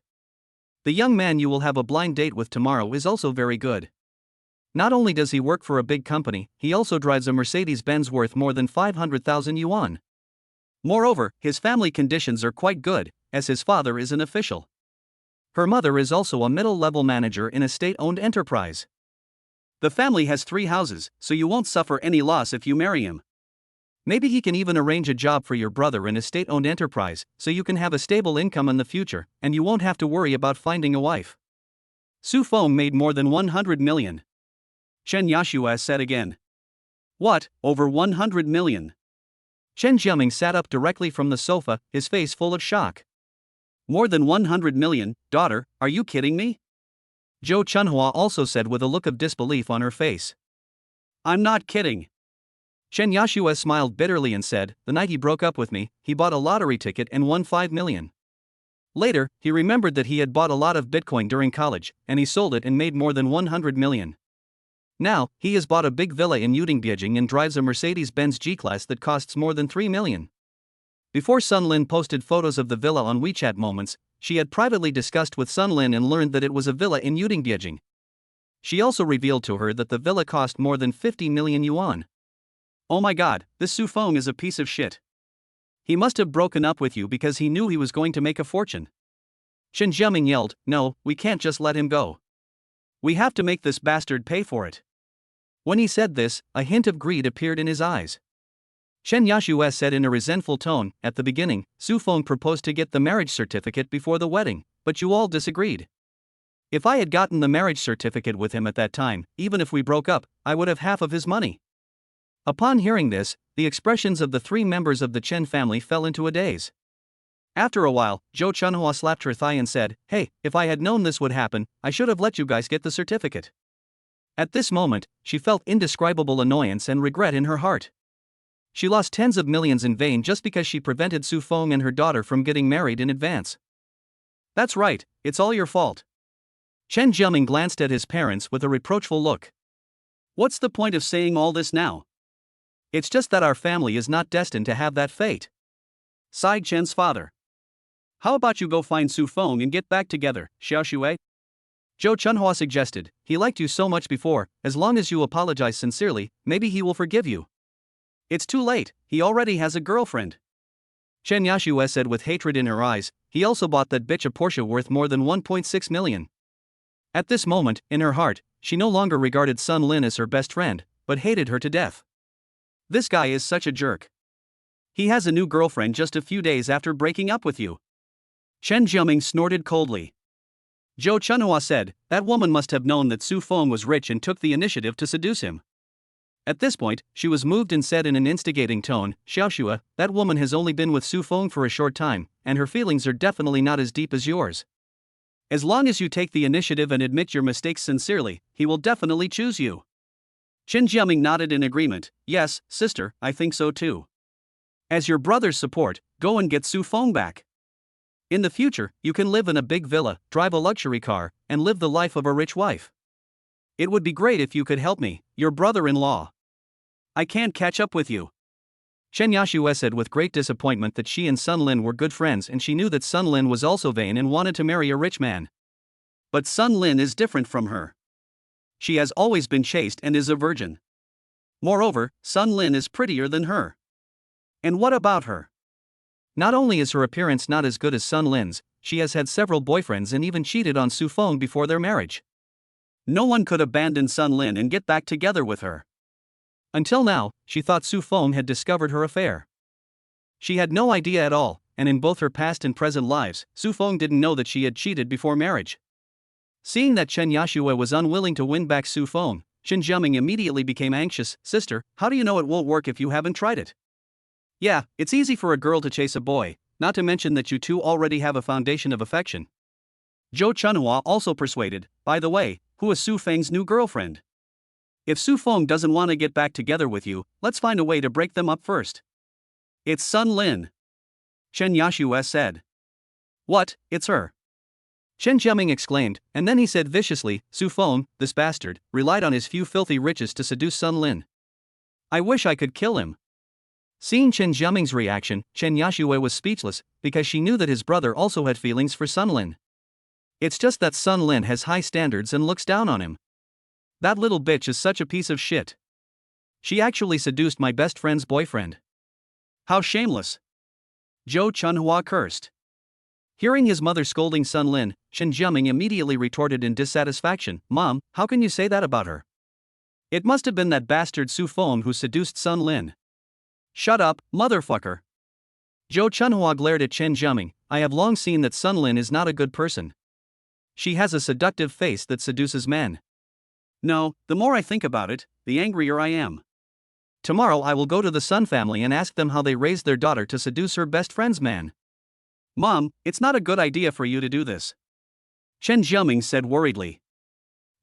The young man you will have a blind date with tomorrow is also very good. Not only does he work for a big company, he also drives a Mercedes-Benz worth more than 500,000 yuan. Moreover, his family conditions are quite good, as his father is an official. Her mother is also a middle-level manager in a state-owned enterprise. The family has 3 houses, so you won't suffer any loss if you marry him. Maybe he can even arrange a job for your brother in a state-owned enterprise, so you can have a stable income in the future, and you won't have to worry about finding a wife. Su Feng made more than 100 million. Chen Yashue said again. What, over 100 million? Chen Jiaming sat up directly from the sofa, his face full of shock. More than 100 million, daughter, are you kidding me? Zhou Chunhua also said with a look of disbelief on her face. I'm not kidding. Chen Yashue smiled bitterly and said, the night he broke up with me, he bought a lottery ticket and won 5 million. Later, he remembered that he had bought a lot of Bitcoin during college, and he sold it and made more than 100 million. Now, he has bought a big villa in Yudingbiajing and drives a Mercedes-Benz G-Class that costs more than 3 million. Before Sun Lin posted photos of the villa on WeChat Moments, she had privately discussed with Sun Lin and learned that it was a villa in Yudingbiajing. She also revealed to her that the villa cost more than 50 million yuan. Oh my god, this Su Feng is a piece of shit. He must have broken up with you because he knew he was going to make a fortune. Chen Jiaming yelled, no, we can't just let him go. We have to make this bastard pay for it. When he said this, a hint of greed appeared in his eyes. Chen Yashue said in a resentful tone, at the beginning, Su Feng proposed to get the marriage certificate before the wedding, but you all disagreed. If I had gotten the marriage certificate with him at that time, even if we broke up, I would have half of his money. Upon hearing this, the expressions of the 3 members of the Chen family fell into a daze. After a while, Zhou Chunhua slapped her thigh and said, "Hey, if I had known this would happen, I should have let you guys get the certificate." At this moment, she felt indescribable annoyance and regret in her heart. She lost tens of millions in vain just because she prevented Su Feng and her daughter from getting married in advance. "That's right, it's all your fault." Chen Jiaming glanced at his parents with a reproachful look. "What's the point of saying all this now? It's just that our family is not destined to have that fate," sighed Chen's father. "How about you go find Su Feng and get back together, Xiao Xue?" Zhou Chunhua suggested. "He liked you so much before, as long as you apologize sincerely, maybe he will forgive you." "It's too late, he already has a girlfriend," Chen Yashue said with hatred in her eyes. "He also bought that bitch a Porsche worth more than 1.6 million. At this moment, in her heart, she no longer regarded Sun Lin as her best friend, but hated her to death. "This guy is such a jerk. He has a new girlfriend just a few days after breaking up with you." Chen Jiaming snorted coldly. Zhou Chunhua said, "That woman must have known that Su Feng was rich and took the initiative to seduce him." At this point, she was moved and said in an instigating tone, "Xiao Xue, that woman has only been with Su Feng for a short time, and her feelings are definitely not as deep as yours. As long as you take the initiative and admit your mistakes sincerely, he will definitely choose you." Chen Jiaming nodded in agreement. "Yes, sister, I think so too. As your brother's support, go and get Su Feng back. In the future, you can live in a big villa, drive a luxury car, and live the life of a rich wife. It would be great if you could help me, your brother-in-law. I can't catch up with you." Chen Yashue said with great disappointment that she and Sun Lin were good friends, and she knew that Sun Lin was also vain and wanted to marry a rich man. But Sun Lin is different from her. She has always been chaste and is a virgin. Moreover, Sun Lin is prettier than her. And what about her? Not only is her appearance not as good as Sun Lin's, she has had several boyfriends and even cheated on Su Feng before their marriage. No one could abandon Sun Lin and get back together with her. Until now, she thought Su Feng had discovered her affair. She had no idea at all, and in both her past and present lives, Su Feng didn't know that she had cheated before marriage. Seeing that Chen Yashue was unwilling to win back Su Feng, Chen Jiaming immediately became anxious. "Sister, how do you know it won't work if you haven't tried it?" "Yeah, it's easy for a girl to chase a boy, not to mention that you two already have a foundation of affection." Zhou Chunhua also persuaded. "By the way, who is Su Feng's new girlfriend? If Su Feng doesn't want to get back together with you, let's find a way to break them up first." "It's Sun Lin," Chen Yashue said. "What, it's her?" Chen Jiaming exclaimed, and then he said viciously, "Su Feng, this bastard, relied on his few filthy riches to seduce Sun Lin. I wish I could kill him." Seeing Chen Jiaming's reaction, Chen Yashue was speechless, because she knew that his brother also had feelings for Sun Lin. It's just that Sun Lin has high standards and looks down on him. "That little bitch is such a piece of shit. She actually seduced my best friend's boyfriend. How shameless." Zhou Chunhua cursed. Hearing his mother scolding Sun Lin, Chen Jiaming immediately retorted in dissatisfaction, "Mom, how can you say that about her? It must have been that bastard Su Feng who seduced Sun Lin." "Shut up, motherfucker." Zhou Chunhua glared at Chen Jiaming. "I have long seen that Sun Lin is not a good person. She has a seductive face that seduces men. No, the more I think about it, the angrier I am. Tomorrow I will go to the Sun family and ask them how they raised their daughter to seduce her best friend's man." "Mom, it's not a good idea for you to do this," Chen Jiaming said worriedly.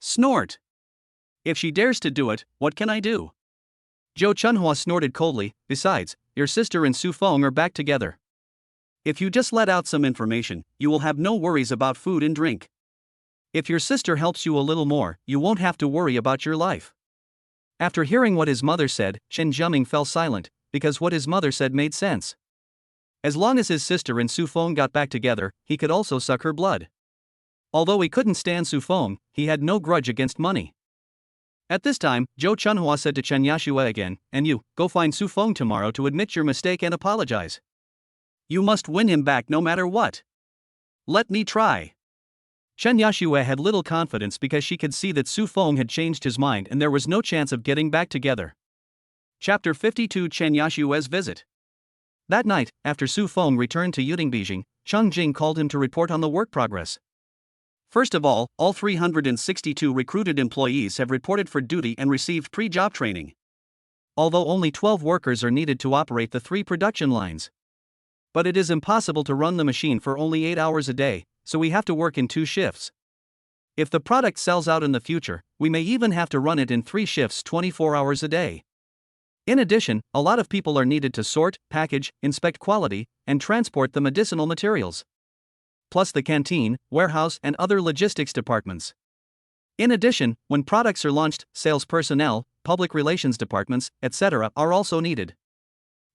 "Snort. If she dares to do it, what can I do?" Zhou Chunhua snorted coldly. "Besides, your sister and Su Feng are back together. If you just let out some information, you will have no worries about food and drink. If your sister helps you a little more, you won't have to worry about your life." After hearing what his mother said, Chen Jiaming fell silent, because what his mother said made sense. As long as his sister and Su Feng got back together, he could also suck her blood. Although he couldn't stand Su Feng, he had no grudge against money. At this time, Zhou Chunhua said to Chen Yashue again, "And you, go find Su Feng tomorrow to admit your mistake and apologize. You must win him back no matter what. Let me try." Chen Yashue had little confidence because she could see that Su Feng had changed his mind and there was no chance of getting back together. Chapter 52 Chen Yashue's Visit. That night, after Su Feng returned to Yudingbijing, Cheng Jing called him to report on the work progress. First of all 362 recruited employees have reported for duty and received pre-job training. Although only 12 workers are needed to operate the 3 production lines. But it is impossible to run the machine for only 8 hours a day, so we have to work in 2 shifts. If the product sells out in the future, we may even have to run it in 3 shifts 24 hours a day. In addition, a lot of people are needed to sort, package, inspect quality, and transport the medicinal materials. Plus the canteen, warehouse, and other logistics departments. In addition, when products are launched, sales personnel, public relations departments, etc. are also needed.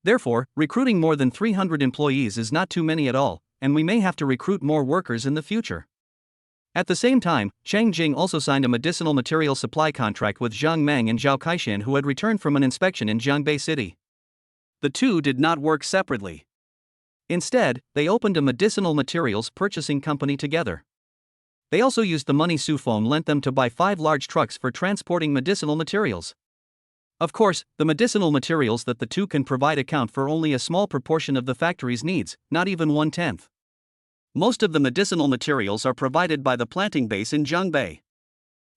Therefore, recruiting more than 300 employees is not too many at all, and we may have to recruit more workers in the future. At the same time, Chang Jing also signed a medicinal material supply contract with Zhang Meng and Zhao Kaishan, who had returned from an inspection in Jiangbei City. The two did not work separately. Instead, they opened a medicinal materials purchasing company together. They also used the money Su Feng lent them to buy 5 large trucks for transporting medicinal materials. Of course, the medicinal materials that the two can provide account for only a small proportion of the factory's needs, not even 1/10. Most of the medicinal materials are provided by the planting base in Jiangbei.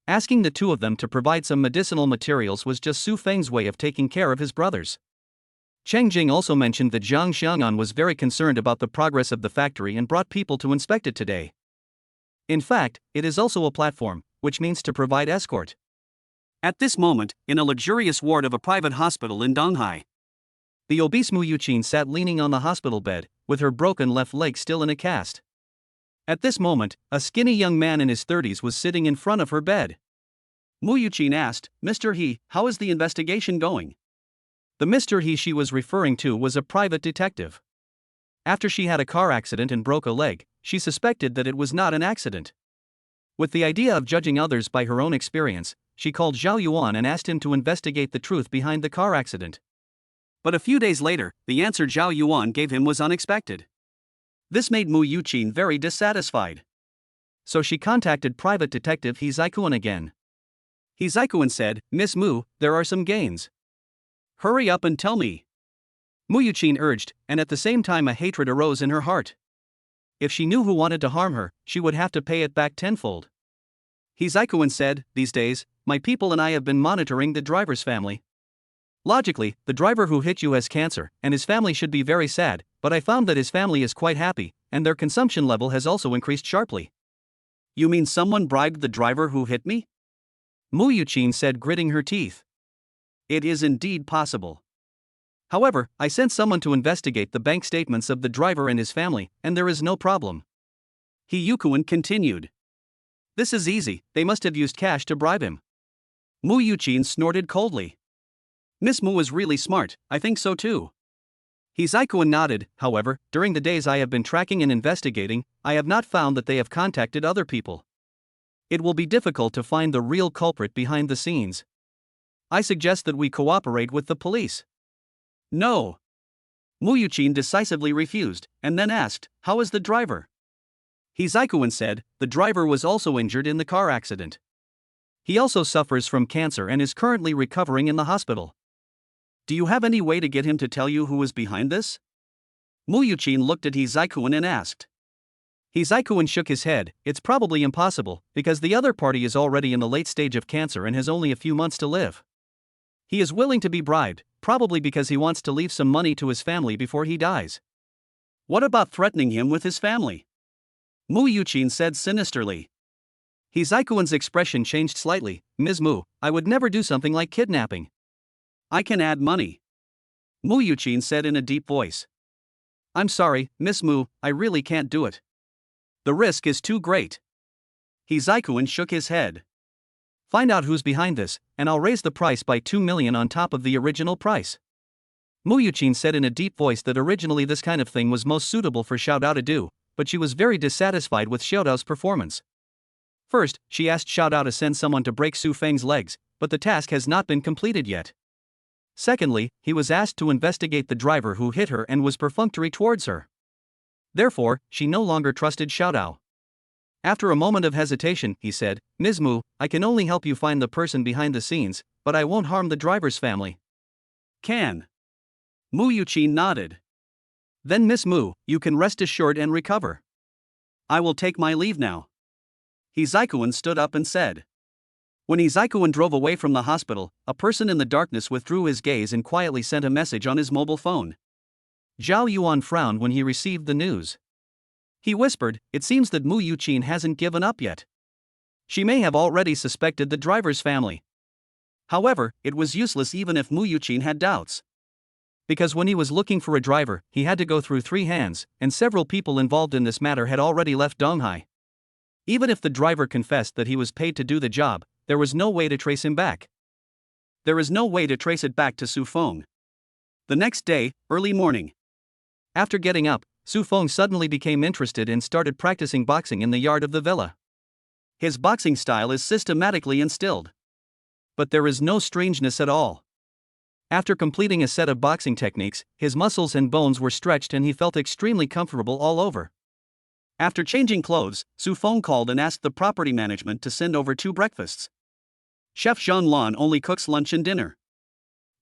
Asking the two of them to provide some medicinal materials was just Su Feng's way of taking care of his brothers. Cheng Jing also mentioned that Zhang Xiang'an was very concerned about the progress of the factory and brought people to inspect it today. In fact, it is also a platform, which means to provide escort. At this moment, in a luxurious ward of a private hospital in Donghai, the obese Mu Yuqin sat leaning on the hospital bed, with her broken left leg still in a cast. At this moment, a skinny young man in his 30s was sitting in front of her bed. Mu Yuqin asked, "Mr. He, how is the investigation going?" The Mr. He she was referring to was a private detective. After she had a car accident and broke a leg, she suspected that it was not an accident. With the idea of judging others by her own experience, she called Zhao Yuan and asked him to investigate the truth behind the car accident. But a few days later, the answer Zhao Yuan gave him was unexpected. This made Mu Yuqin very dissatisfied. So she contacted private detective He Zikuan again. He Zikuan said, "Miss Mu, there are some gains. Hurry up and tell me." Mu Yuqin urged, and at the same time a hatred arose in her heart. If she knew who wanted to harm her, she would have to pay it back tenfold. He Zikuan said, "These days, my people and I have been monitoring the driver's family. Logically, the driver who hit you has cancer, and his family should be very sad, but I found that his family is quite happy, and their consumption level has also increased sharply." "You mean someone bribed the driver who hit me?" Mu Yuqin said, gritting her teeth. "It is indeed possible. However, I sent someone to investigate the bank statements of the driver and his family, and there is no problem." He Yukuan continued. "This is easy, they must have used cash to bribe him." Mu Yuqin snorted coldly. "Miss Mu is really smart, I think so too." He Zikuan nodded. "However, during the days I have been tracking and investigating, I have not found that they have contacted other people. It will be difficult to find the real culprit behind the scenes. I suggest that we cooperate with the police." "No." Mu Yuqin decisively refused, and then asked, "How is the driver?" He Zikuan said, "The driver was also injured in the car accident. He also suffers from cancer and is currently recovering in the hospital. Do you have any way to get him to tell you who is behind this?" Mu Yuqin looked at He Zikuan and asked. He Zikuan shook his head. "It's probably impossible, because the other party is already in the late stage of cancer and has only a few months to live. He is willing to be bribed, probably because he wants to leave some money to his family before he dies." "What about threatening him with his family?" Mu Yuqin said sinisterly. He Zikuan's expression changed slightly. "Ms. Mu, I would never do something like kidnapping. I can add money." Mu Yuqin said in a deep voice. "I'm sorry, Miss Mu, I really can't do it. The risk is too great." He Zikuan shook his head. "Find out who's behind this, and I'll raise the price by 2 million on top of the original price." Mu Yuqin said in a deep voice that originally this kind of thing was most suitable for Xiao Dao to do, but she was very dissatisfied with Xiao Dao's performance. First, she asked Xiao Dao to send someone to break Su Feng's legs, but the task has not been completed yet. Secondly, he was asked to investigate the driver who hit her and was perfunctory towards her. Therefore, she no longer trusted Xiao Dao. After a moment of hesitation, he said, "Ms. Mu, I can only help you find the person behind the scenes, but I won't harm the driver's family." "Can?" Mu Yuqin nodded. "Then Miss Mu, you can rest assured and recover. I will take my leave now." He Zikuan stood up and said. When He Zikuan drove away from the hospital, a person in the darkness withdrew his gaze and quietly sent a message on his mobile phone. Zhao Yuan frowned when he received the news. He whispered, "It seems that Mu Yuqin hasn't given up yet. She may have already suspected the driver's family." However, it was useless even if Mu Yuqin had doubts. Because when he was looking for a driver, he had to go through 3 hands, and several people involved in this matter had already left Donghai. Even if the driver confessed that he was paid to do the job, there was no way to trace him back. There is no way to trace it back to Su Feng. The next day, early morning. After getting up, Su Feng suddenly became interested and started practicing boxing in the yard of the villa. His boxing style is systematically instilled. But there is no strangeness at all. After completing a set of boxing techniques, his muscles and bones were stretched and he felt extremely comfortable all over. After changing clothes, Su Feng called and asked the property management to send over 2 breakfasts. Chef Zhang Lan only cooks lunch and dinner.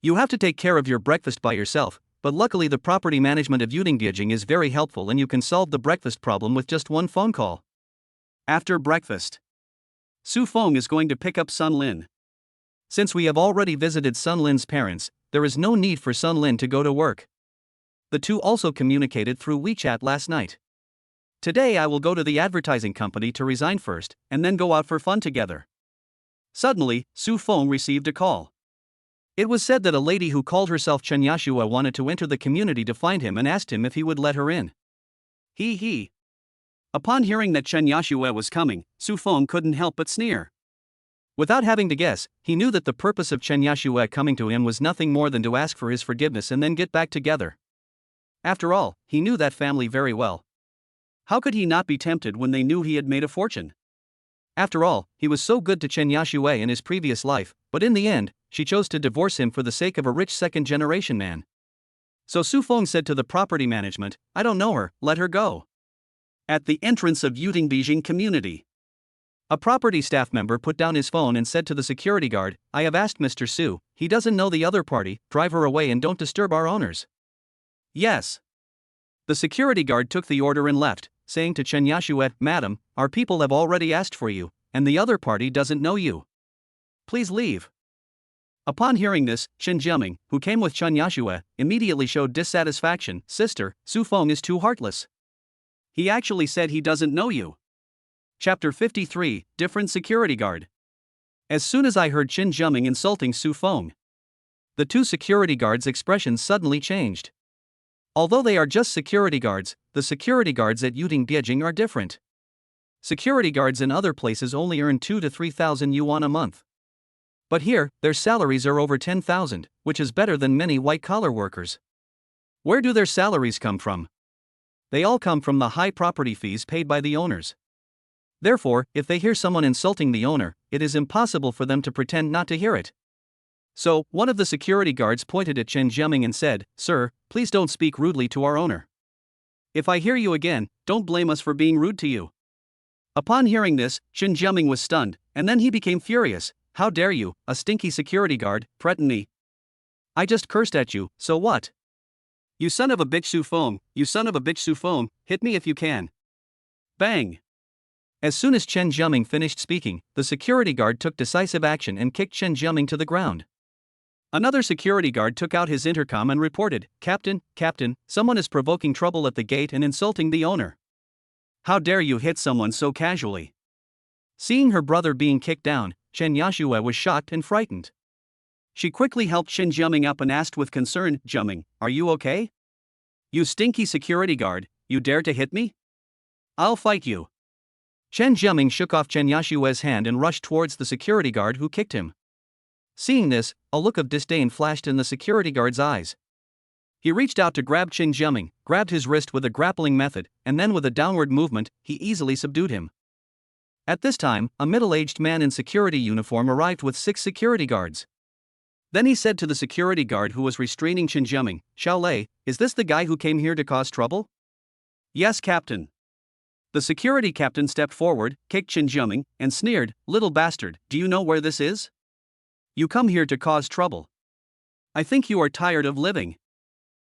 You have to take care of your breakfast by yourself, but luckily the property management of Yudingdiajing is very helpful and you can solve the breakfast problem with just 1 phone call. After breakfast, Su Feng is going to pick up Sun Lin. Since we have already visited Sun Lin's parents, there is no need for Sun Lin to go to work. The two also communicated through WeChat last night. Today I will go to the advertising company to resign first, and then go out for fun together. Suddenly, Su Feng received a call. It was said that a lady who called herself Chen Yashua wanted to enter the community to find him and asked him if he would let her in. He. Upon hearing that Chen Yashua was coming, Su Feng couldn't help but sneer. Without having to guess, he knew that the purpose of Chen Yashua coming to him was nothing more than to ask for his forgiveness and then get back together. After all, he knew that family very well. How could he not be tempted when they knew he had made a fortune? After all, he was so good to Chen Yashua in his previous life, but in the end, she chose to divorce him for the sake of a rich second-generation man. So Su Feng said to the property management, "I don't know her, let her go." At the entrance of Yudingdiajing community, a property staff member put down his phone and said to the security guard, "I have asked Mr. Su, he doesn't know the other party, drive her away and don't disturb our owners." Yes. The security guard took the order and left, saying to Chen Yashua, "Madam, our people have already asked for you, and the other party doesn't know you. Please leave." Upon hearing this, Chen Jiaming, who came with Chen Yashua, immediately showed dissatisfaction. "Sister, Su Feng is too heartless. He actually said he doesn't know you." Chapter 53, Different Security Guard. As soon as I heard Chen Jiaming insulting Su Feng, the 2 security guards' expressions suddenly changed. Although they are just security guards, the security guards at Yudingdiajing are different. Security guards in other places only earn 2,000 to 3,000 yuan a month. But here, their salaries are over 10,000, which is better than many white-collar workers. Where do their salaries come from? They all come from the high property fees paid by the owners. Therefore, if they hear someone insulting the owner, it is impossible for them to pretend not to hear it. So, one of the security guards pointed at Chen Jiaming and said, "Sir, please don't speak rudely to our owner. If I hear you again, don't blame us for being rude to you." Upon hearing this, Chen Jiaming was stunned, and then he became furious. "How dare you, a stinky security guard, threaten me? I just cursed at you, so what? You son of a bitch Su Feng, you son of a bitch Su Feng, hit me if you can." Bang! As soon as Chen Jiaming finished speaking, the security guard took decisive action and kicked Chen Jiaming to the ground. Another security guard took out his intercom and reported, Captain, someone is provoking trouble at the gate and insulting the owner. How dare you hit someone so casually?" Seeing her brother being kicked down, Chen Yashua was shocked and frightened. She quickly helped Chen Jiaming up and asked with concern, "Jiaming, are you okay? You stinky security guard, you dare to hit me? I'll fight you." Chen Jiaming shook off Chen Yashua's hand and rushed towards the security guard who kicked him. Seeing this, a look of disdain flashed in the security guard's eyes. He reached out to grab Chen Jiaming, grabbed his wrist with a grappling method, and then with a downward movement, he easily subdued him. At this time, a middle-aged man in security uniform arrived with 6 security guards. Then he said to the security guard who was restraining Chen Jiaming, "Xiao Lei, is this the guy who came here to cause trouble?" "Yes, Captain." The security captain stepped forward, kicked Chen Jiaming, and sneered, "Little bastard, do you know where this is? You come here to cause trouble. I think you are tired of living.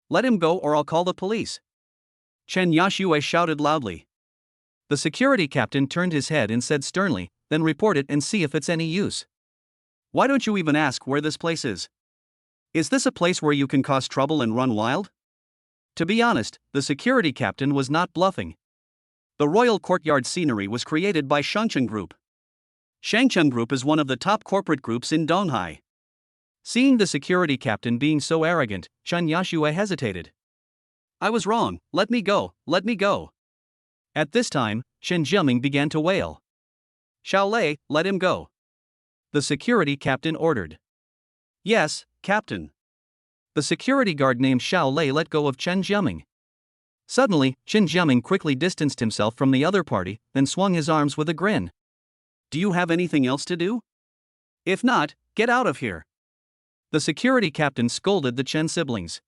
Let him go or I'll call the police." Chen Yashue shouted loudly. The security captain turned his head and said sternly, "Then report it and see if it's any use. Why don't you even ask where this place is? Is this a place where you can cause trouble and run wild? To be honest, the security captain was not bluffing. The royal courtyard scenery was created by Shangcheng Group. Shangcheng Group is one of the top corporate groups in Donghai. Seeing the security captain being so arrogant, Chen Yashue hesitated. I was wrong, let me go, let me go. At this time, Shen Jiaming began to wail. Xiao Lei, let him go. The security captain ordered. Yes, captain. The security guard named Xiao Lei let go of Chen Jiaming. Suddenly, Chen Jiaming quickly distanced himself from the other party, then swung his arms with a grin. Do you have anything else to do? If not, get out of here. The security captain scolded the Chen siblings.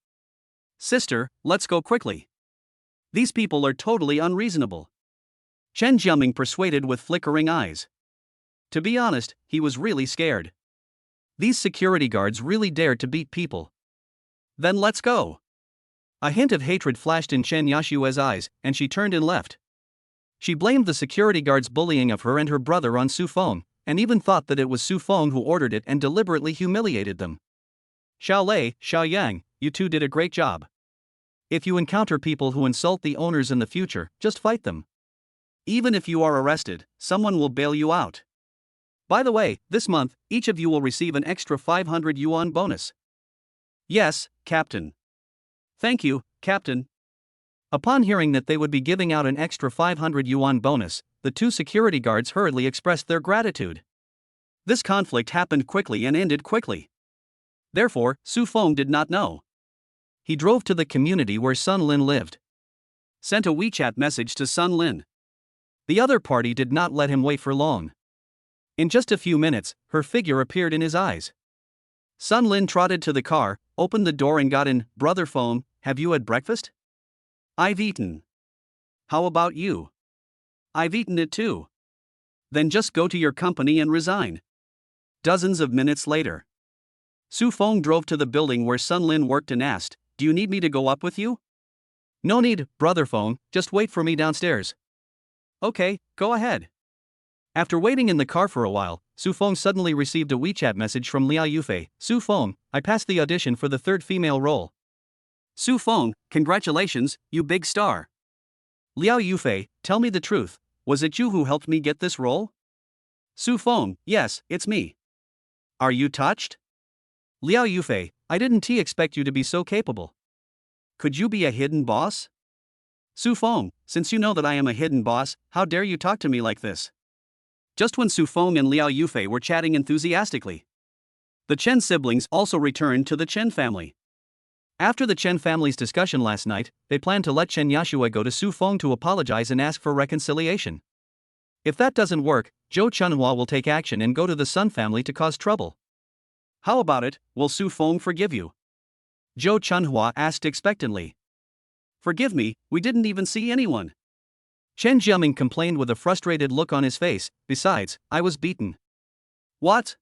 Sister, let's go quickly. These people are totally unreasonable. Chen Jiaming persuaded with flickering eyes. To be honest, he was really scared. These security guards really dared to beat people. Then let's go. A hint of hatred flashed in Chen Yashue's eyes, and she turned and left. She blamed the security guards' bullying of her and her brother on Su Feng, and even thought that it was Su Feng who ordered it and deliberately humiliated them. Xiao Lei, Xiao Yang, you two did a great job. If you encounter people who insult the owners in the future, just fight them. Even if you are arrested, someone will bail you out. By the way, this month, each of you will receive an extra 500 yuan bonus. Yes, Captain. Thank you, Captain. Upon hearing that they would be giving out an extra 500 yuan bonus, the two security guards hurriedly expressed their gratitude. This conflict happened quickly and ended quickly. Therefore, Su Feng did not know. He drove to the community where Sun Lin lived. Sent a WeChat message to Sun Lin. The other party did not let him wait for long. In just a few minutes, her figure appeared in his eyes. Sun Lin trotted to the car, opened the door and got in. Brother Feng, have you had breakfast? I've eaten. How about you? I've eaten it too. Then just go to your company and resign. Dozens of minutes later. Su Feng drove to the building where Sun Lin worked and asked, do you need me to go up with you? No need, Brother Feng, just wait for me downstairs. Okay, go ahead. After waiting in the car for a while, Su Feng suddenly received a WeChat message from Liao Yufei. Su Feng, I passed the audition for the third female role. Su Feng, congratulations, you big star. Liao Yufei, tell me the truth, was it you who helped me get this role? Su Feng, yes, it's me. Are you touched? Liao Yufei, I didn't expect you to be so capable. Could you be a hidden boss? Su Feng, since you know that I am a hidden boss, how dare you talk to me like this? Just when Su Feng and Liao Yufei were chatting enthusiastically, the Chen siblings also returned to the Chen family. After the Chen family's discussion last night, they planned to let Chen Yashue go to Su Feng to apologize and ask for reconciliation. If that doesn't work, Zhou Chunhua will take action and go to the Sun family to cause trouble. How about it, will Su Feng forgive you? Zhou Chunhua asked expectantly. Forgive me, we didn't even see anyone. Chen Jiaming complained with a frustrated look on his face, besides, I was beaten. What?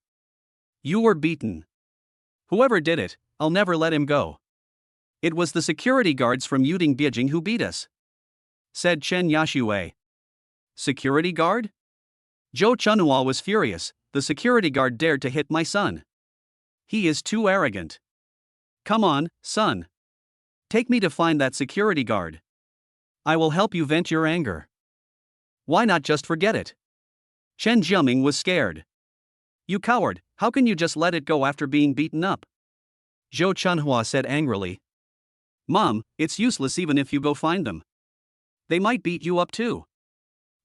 You were beaten. Whoever did it, I'll never let him go. It was the security guards from Yuding Beijing who beat us, said Chen Yashue. Security guard? Zhou Chunhua was furious. The security guard dared to hit my son. He is too arrogant. Come on, son. Take me to find that security guard. I will help you vent your anger. Why not just forget it? Chen Jiaming was scared. You coward, how can you just let it go after being beaten up? Zhou Chunhua said angrily. Mom, it's useless even if you go find them. They might beat you up too.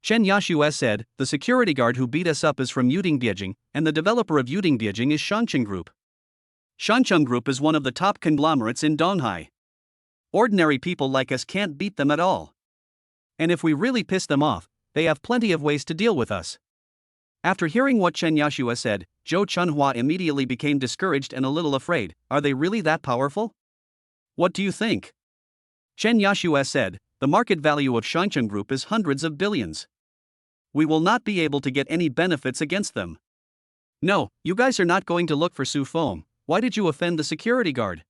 Chen Yashue said, the security guard who beat us up is from Yuding Beijing, and the developer of Yuding Beijing is Shangcheng Group. Shangcheng Group is one of the top conglomerates in Donghai. Ordinary people like us can't beat them at all. And if we really piss them off, they have plenty of ways to deal with us. After hearing what Chen Yashue said, Zhou Chunhua immediately became discouraged and a little afraid. Are they really that powerful? What do you think? Chen Yashue said, the market value of Shangcheng Group is hundreds of billions. We will not be able to get any benefits against them. No, you guys are not going to look for Su Feng. Why did you offend the security guard?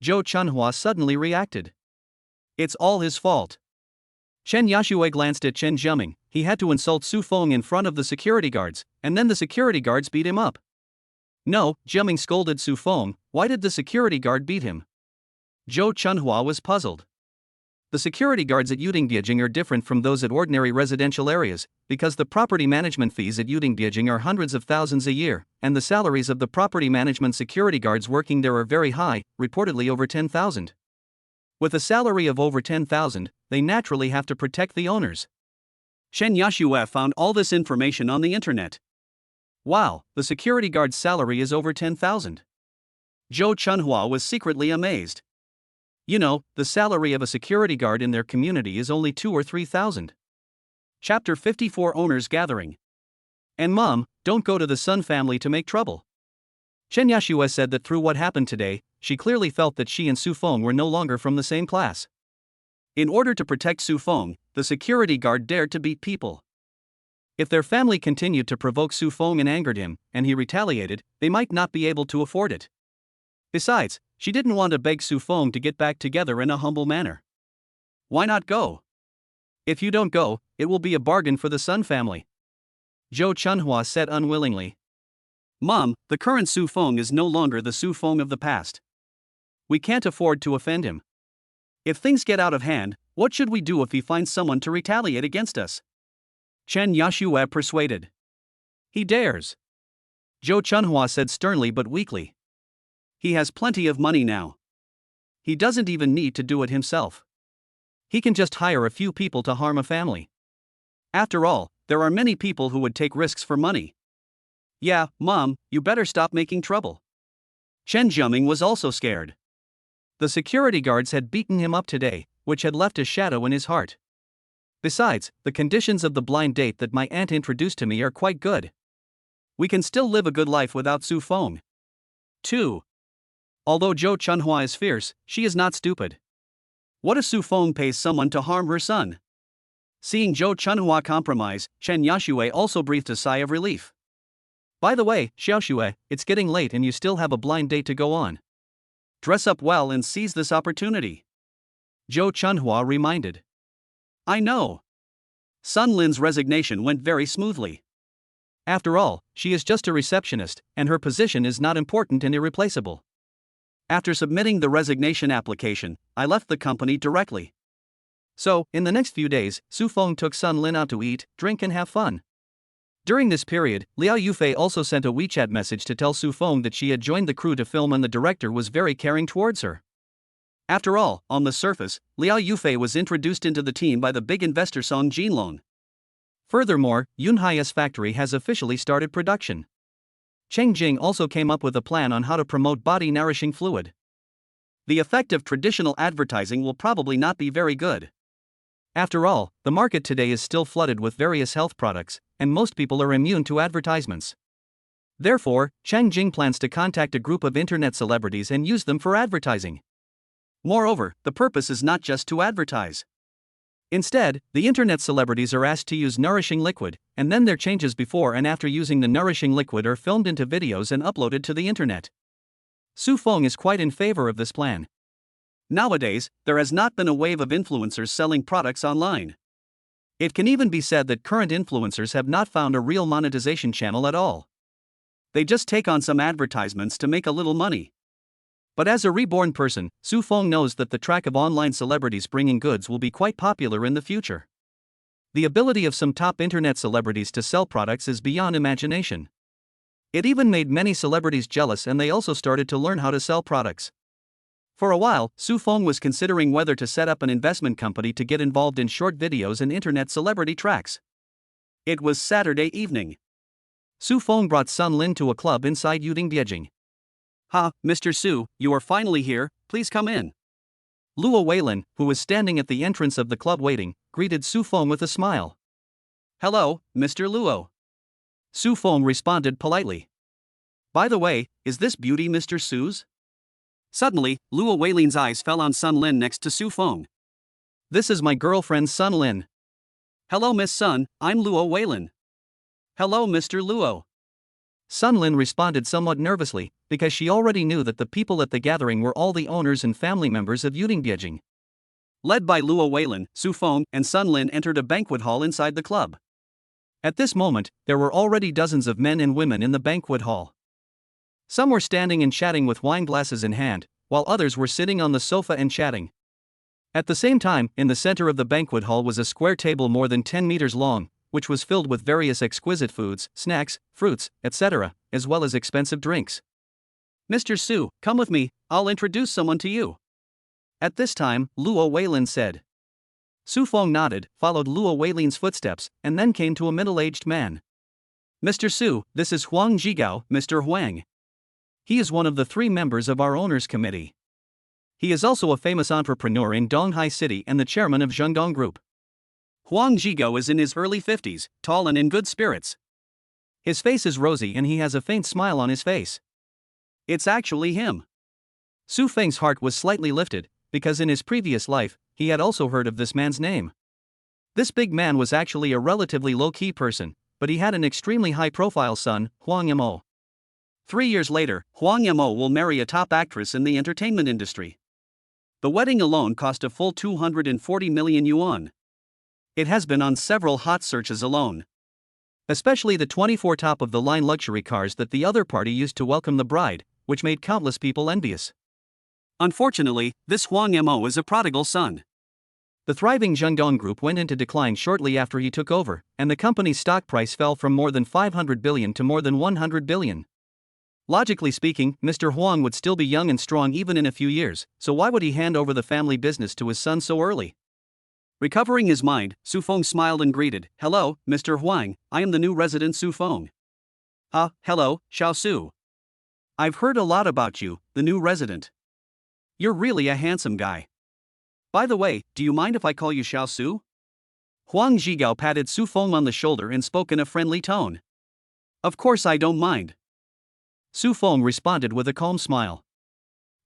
Zhou Chunhua suddenly reacted. It's all his fault. Chen Yashue glanced at Chen Jiaming. He had to insult Su Feng in front of the security guards, and then the security guards beat him up. No, Jiaming scolded Su Feng. Why did the security guard beat him? Zhou Chunhua was puzzled. The security guards at Yudingdiajing are different from those at ordinary residential areas, because the property management fees at Yudingdiajing are hundreds of thousands a year, and the salaries of the property management security guards working there are very high, reportedly over 10,000. With a salary of over 10,000, they naturally have to protect the owners. Chen Yashue found all this information on the internet. Wow, the security guard's salary is over 10,000. Zhou Chunhua was secretly amazed. You know, the salary of a security guard in their community is only 2 or 3,000. Chapter 54 Owners Gathering. And Mom, don't go to the Sun family to make trouble. Chen Yashue said that through what happened today, she clearly felt that she and Su Feng were no longer from the same class. In order to protect Su Feng, the security guard dared to beat people. If their family continued to provoke Su Feng and angered him, and he retaliated, they might not be able to afford it. Besides, she didn't want to beg Su Feng to get back together in a humble manner. Why not go? If you don't go, it will be a bargain for the Sun family. Zhou Chunhua said unwillingly. Mom, the current Su Feng is no longer the Su Feng of the past. We can't afford to offend him. If things get out of hand, what should we do if he finds someone to retaliate against us? Chen Yashue persuaded. He dares. Zhou Chunhua said sternly but weakly. He has plenty of money now. He doesn't even need to do it himself. He can just hire a few people to harm a family. After all, there are many people who would take risks for money. Yeah, Mom, you better stop making trouble. Chen Jiaming was also scared. The security guards had beaten him up today, which had left a shadow in his heart. Besides, the conditions of the blind date that my aunt introduced to me are quite good. We can still live a good life without Su Feng. 2. Although Zhou Chunhua is fierce, she is not stupid. What if Su Feng pays someone to harm her son? Seeing Zhou Chunhua compromise, Chen Yashue also breathed a sigh of relief. By the way, Xiaoxue, it's getting late and you still have a blind date to go on. Dress up well and seize this opportunity. Zhou Chunhua reminded. I know. Sun Lin's resignation went very smoothly. After all, she is just a receptionist, and her position is not important and irreplaceable. After submitting the resignation application, I left the company directly. So, in the next few days, Su Feng took Sun Lin out to eat, drink and have fun. During this period, Liao Yufei also sent a WeChat message to tell Su Feng that she had joined the crew to film and the director was very caring towards her. After all, on the surface, Liao Yufei was introduced into the team by the big investor Song Jinlong. Furthermore, Yunhai's factory has officially started production. Cheng Jing also came up with a plan on how to promote body-nourishing fluid. The effect of traditional advertising will probably not be very good. After all, the market today is still flooded with various health products, and most people are immune to advertisements. Therefore, Cheng Jing plans to contact a group of internet celebrities and use them for advertising. Moreover, the purpose is not just to advertise. Instead, the internet celebrities are asked to use nourishing liquid, and then their changes before and after using the nourishing liquid are filmed into videos and uploaded to the internet. Su Feng is quite in favor of this plan. Nowadays, there has not been a wave of influencers selling products online. It can even be said that current influencers have not found a real monetization channel at all. They just take on some advertisements to make a little money. But as a reborn person, Su Feng knows that the track of online celebrities bringing goods will be quite popular in the future. The ability of some top internet celebrities to sell products is beyond imagination. It even made many celebrities jealous, and they also started to learn how to sell products. For a while, Su Feng was considering whether to set up an investment company to get involved in short videos and internet celebrity tracks. It was Saturday evening. Su Feng brought Sun Lin to a club inside Yudingdiajing. Ha, Mr. Su, you are finally here, please come in. Luo Weilin, who was standing at the entrance of the club waiting, greeted Su Feng with a smile. Hello, Mr. Luo. Su Feng responded politely. By the way, is this beauty Mr. Su's? Suddenly, Luo Weilin's eyes fell on Sun Lin next to Su Feng. This is my girlfriend Sun Lin. Hello Miss Sun, I'm Luo Weilin. Hello Mr. Luo. Sun Lin responded somewhat nervously, because she already knew that the people at the gathering were all the owners and family members of Yudingdiajing. Led by Luo Weilin, Su Feng and Sun Lin entered a banquet hall inside the club. At this moment, there were already dozens of men and women in the banquet hall. Some were standing and chatting with wine glasses in hand, while others were sitting on the sofa and chatting. At the same time, in the center of the banquet hall was a square table more than 10 meters long, which was filled with various exquisite foods, snacks, fruits, etc., as well as expensive drinks. Mr. Su, come with me, I'll introduce someone to you. At this time, Luo Weilin said. Su Feng nodded, followed Luo Weilin's footsteps, and then came to a middle-aged man. Mr. Su, this is Huang Zhigao, Mr. Huang. He is one of the 3 members of our owners committee. He is also a famous entrepreneur in Donghai City and the chairman of Zhengdong Group. Huang Zhigao is in his early 50s, tall and in good spirits. His face is rosy and he has a faint smile on his face. It's actually him. Su Feng's heart was slightly lifted, because in his previous life, he had also heard of this man's name. This big man was actually a relatively low-key person, but he had an extremely high-profile son, Huang Yimou. 3 years later, Huang Yimou will marry a top actress in the entertainment industry. The wedding alone cost a full 240 million yuan. It has been on several hot searches alone. Especially the 24 top-of-the-line luxury cars that the other party used to welcome the bride, which made countless people envious. Unfortunately, this Huang Yimou is a prodigal son. The thriving Zhengdong Group went into decline shortly after he took over, and the company's stock price fell from more than 500 billion to more than 100 billion. Logically speaking, Mr. Huang would still be young and strong even in a few years, so why would he hand over the family business to his son so early? Recovering his mind, Su Feng smiled and greeted, "Hello, Mr. Huang, I am the new resident Su Feng." Hello, Xiao Su. I've heard a lot about you, the new resident. You're really a handsome guy. By the way, do you mind if I call you Xiao Su? Huang Zhigao patted Su Feng on the shoulder and spoke in a friendly tone. Of course I don't mind. Su Feng responded with a calm smile.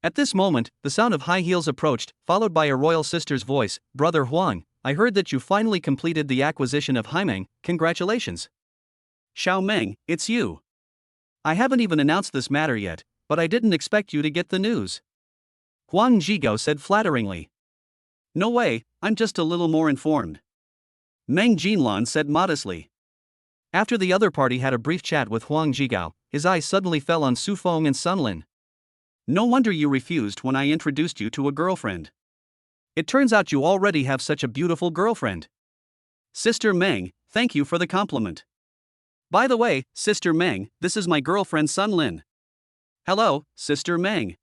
At this moment, the sound of high heels approached, followed by a royal sister's voice, "Brother Huang, I heard that you finally completed the acquisition of Haimeng, congratulations." "Xiao Meng, it's you. I haven't even announced this matter yet, but I didn't expect you to get the news." Huang Zhigao said flatteringly. "No way, I'm just a little more informed." Meng Jinlan said modestly. After the other party had a brief chat with Huang Zhigao, his eyes suddenly fell on Su Feng and Sun Lin. "No wonder you refused when I introduced you to a girlfriend. It turns out you already have such a beautiful girlfriend. Sister Meng, thank you for the compliment. By the way, Sister Meng, this is my girlfriend Sun Lin." "Hello, Sister Meng."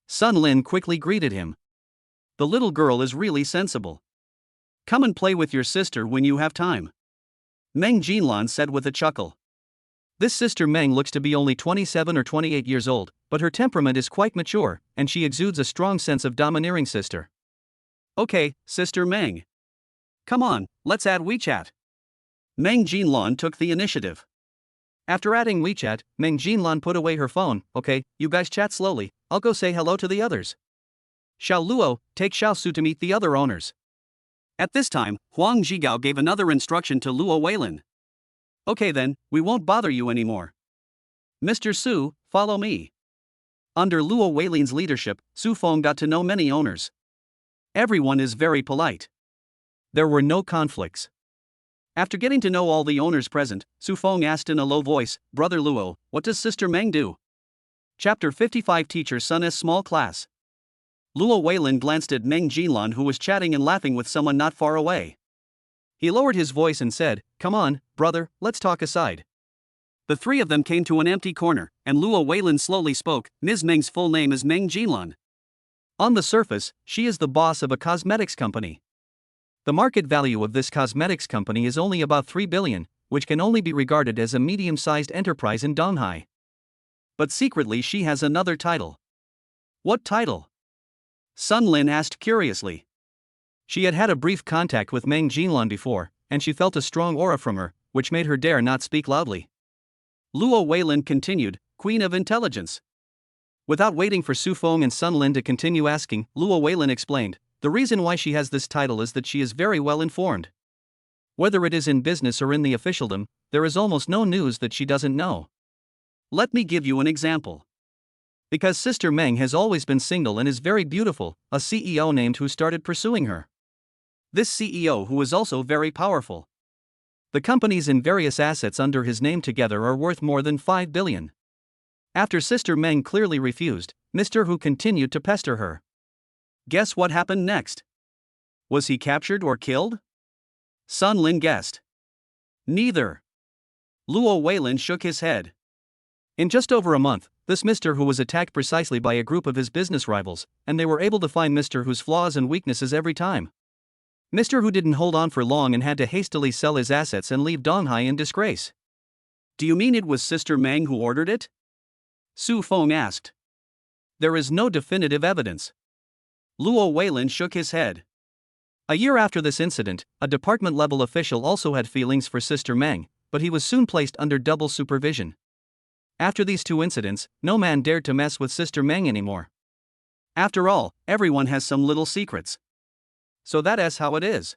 Sun Lin quickly greeted him. "The little girl is really sensible. Come and play with your sister when you have time," Meng Jinlan said with a chuckle. This Sister Meng looks to be only 27 or 28 years old, but her temperament is quite mature, and she exudes a strong sense of domineering sister. "Okay, Sister Meng. Come on, let's add WeChat." Meng Jinlan took the initiative. After adding WeChat, Meng Jinlan put away her phone. "Okay, you guys chat slowly, I'll go say hello to the others. Xiao Luo, take Xiao Su to meet the other owners." At this time, Huang Zhigao gave another instruction to Luo Weilin. "Okay then, we won't bother you anymore. Mr. Su, follow me." Under Luo Weilin's leadership, Su Feng got to know many owners. Everyone is very polite. There were no conflicts. After getting to know all the owners present, Su Feng asked in a low voice, "Brother Luo, what does Sister Meng do?" Chapter 55 Teacher's Son's Small Class. Luo Weilin glanced at Meng Jinlan, who was chatting and laughing with someone not far away. He lowered his voice and said, "Come on, brother, let's talk aside." The 3 of them came to an empty corner, and Luo Weilin slowly spoke. "Ms. Meng's full name is Meng Jinlan. On the surface, she is the boss of a cosmetics company. The market value of this cosmetics company is only about 3 billion, which can only be regarded as a medium-sized enterprise in Donghai. But secretly she has another title." "What title?" Sun Lin asked curiously. She had had a brief contact with Meng Jinlan before, and she felt a strong aura from her, which made her dare not speak loudly. Luo Weilin continued, "Queen of Intelligence." Without waiting for Su Feng and Sun Lin to continue asking, Luo Weilin explained, "The reason why she has this title is that she is very well informed. Whether it is in business or in the officialdom, there is almost no news that she doesn't know. Let me give you an example. Because Sister Meng has always been single and is very beautiful, a CEO named who started pursuing her. This CEO who is also very powerful. The companies and various assets under his name together are worth more than 5 billion. After Sister Meng clearly refused, Mr. Hu continued to pester her. Guess what happened next? Was he captured or killed? Sun Lin guessed. Neither. Luo Weilin shook his head. In just over a month, this Mr. Hu was attacked precisely by a group of his business rivals, and they were able to find Mr. Hu's flaws and weaknesses every time. Mr. Hu didn't hold on for long and had to hastily sell his assets and leave Donghai in disgrace. Do you mean it was Sister Meng who ordered it? Su Feng asked. There is no definitive evidence. Luo Weilin shook his head. A year after this incident, a department-level official also had feelings for Sister Meng, but he was soon placed under double supervision. After these two incidents, no man dared to mess with Sister Meng anymore. After all, everyone has some little secrets. So that is how it is.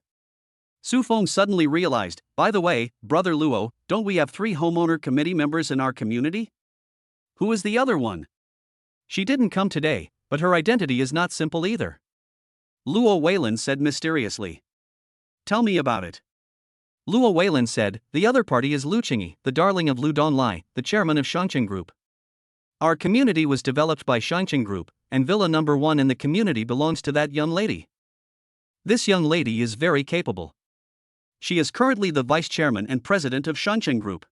Su Feng suddenly realized, by the way, Brother Luo, don't we have 3 homeowner committee members in our community? Who is the other one? She didn't come today, but her identity is not simple either. Luo Weilin said mysteriously. Tell me about it. Luo Weilin said, the other party is Lu Qingyi, the darling of Lu Donlai, the chairman of Shangqing Group. Our community was developed by Shangqing Group, and Villa number 1 in the community belongs to that young lady. This young lady is very capable. She is currently the vice chairman and president of Shangqing Group.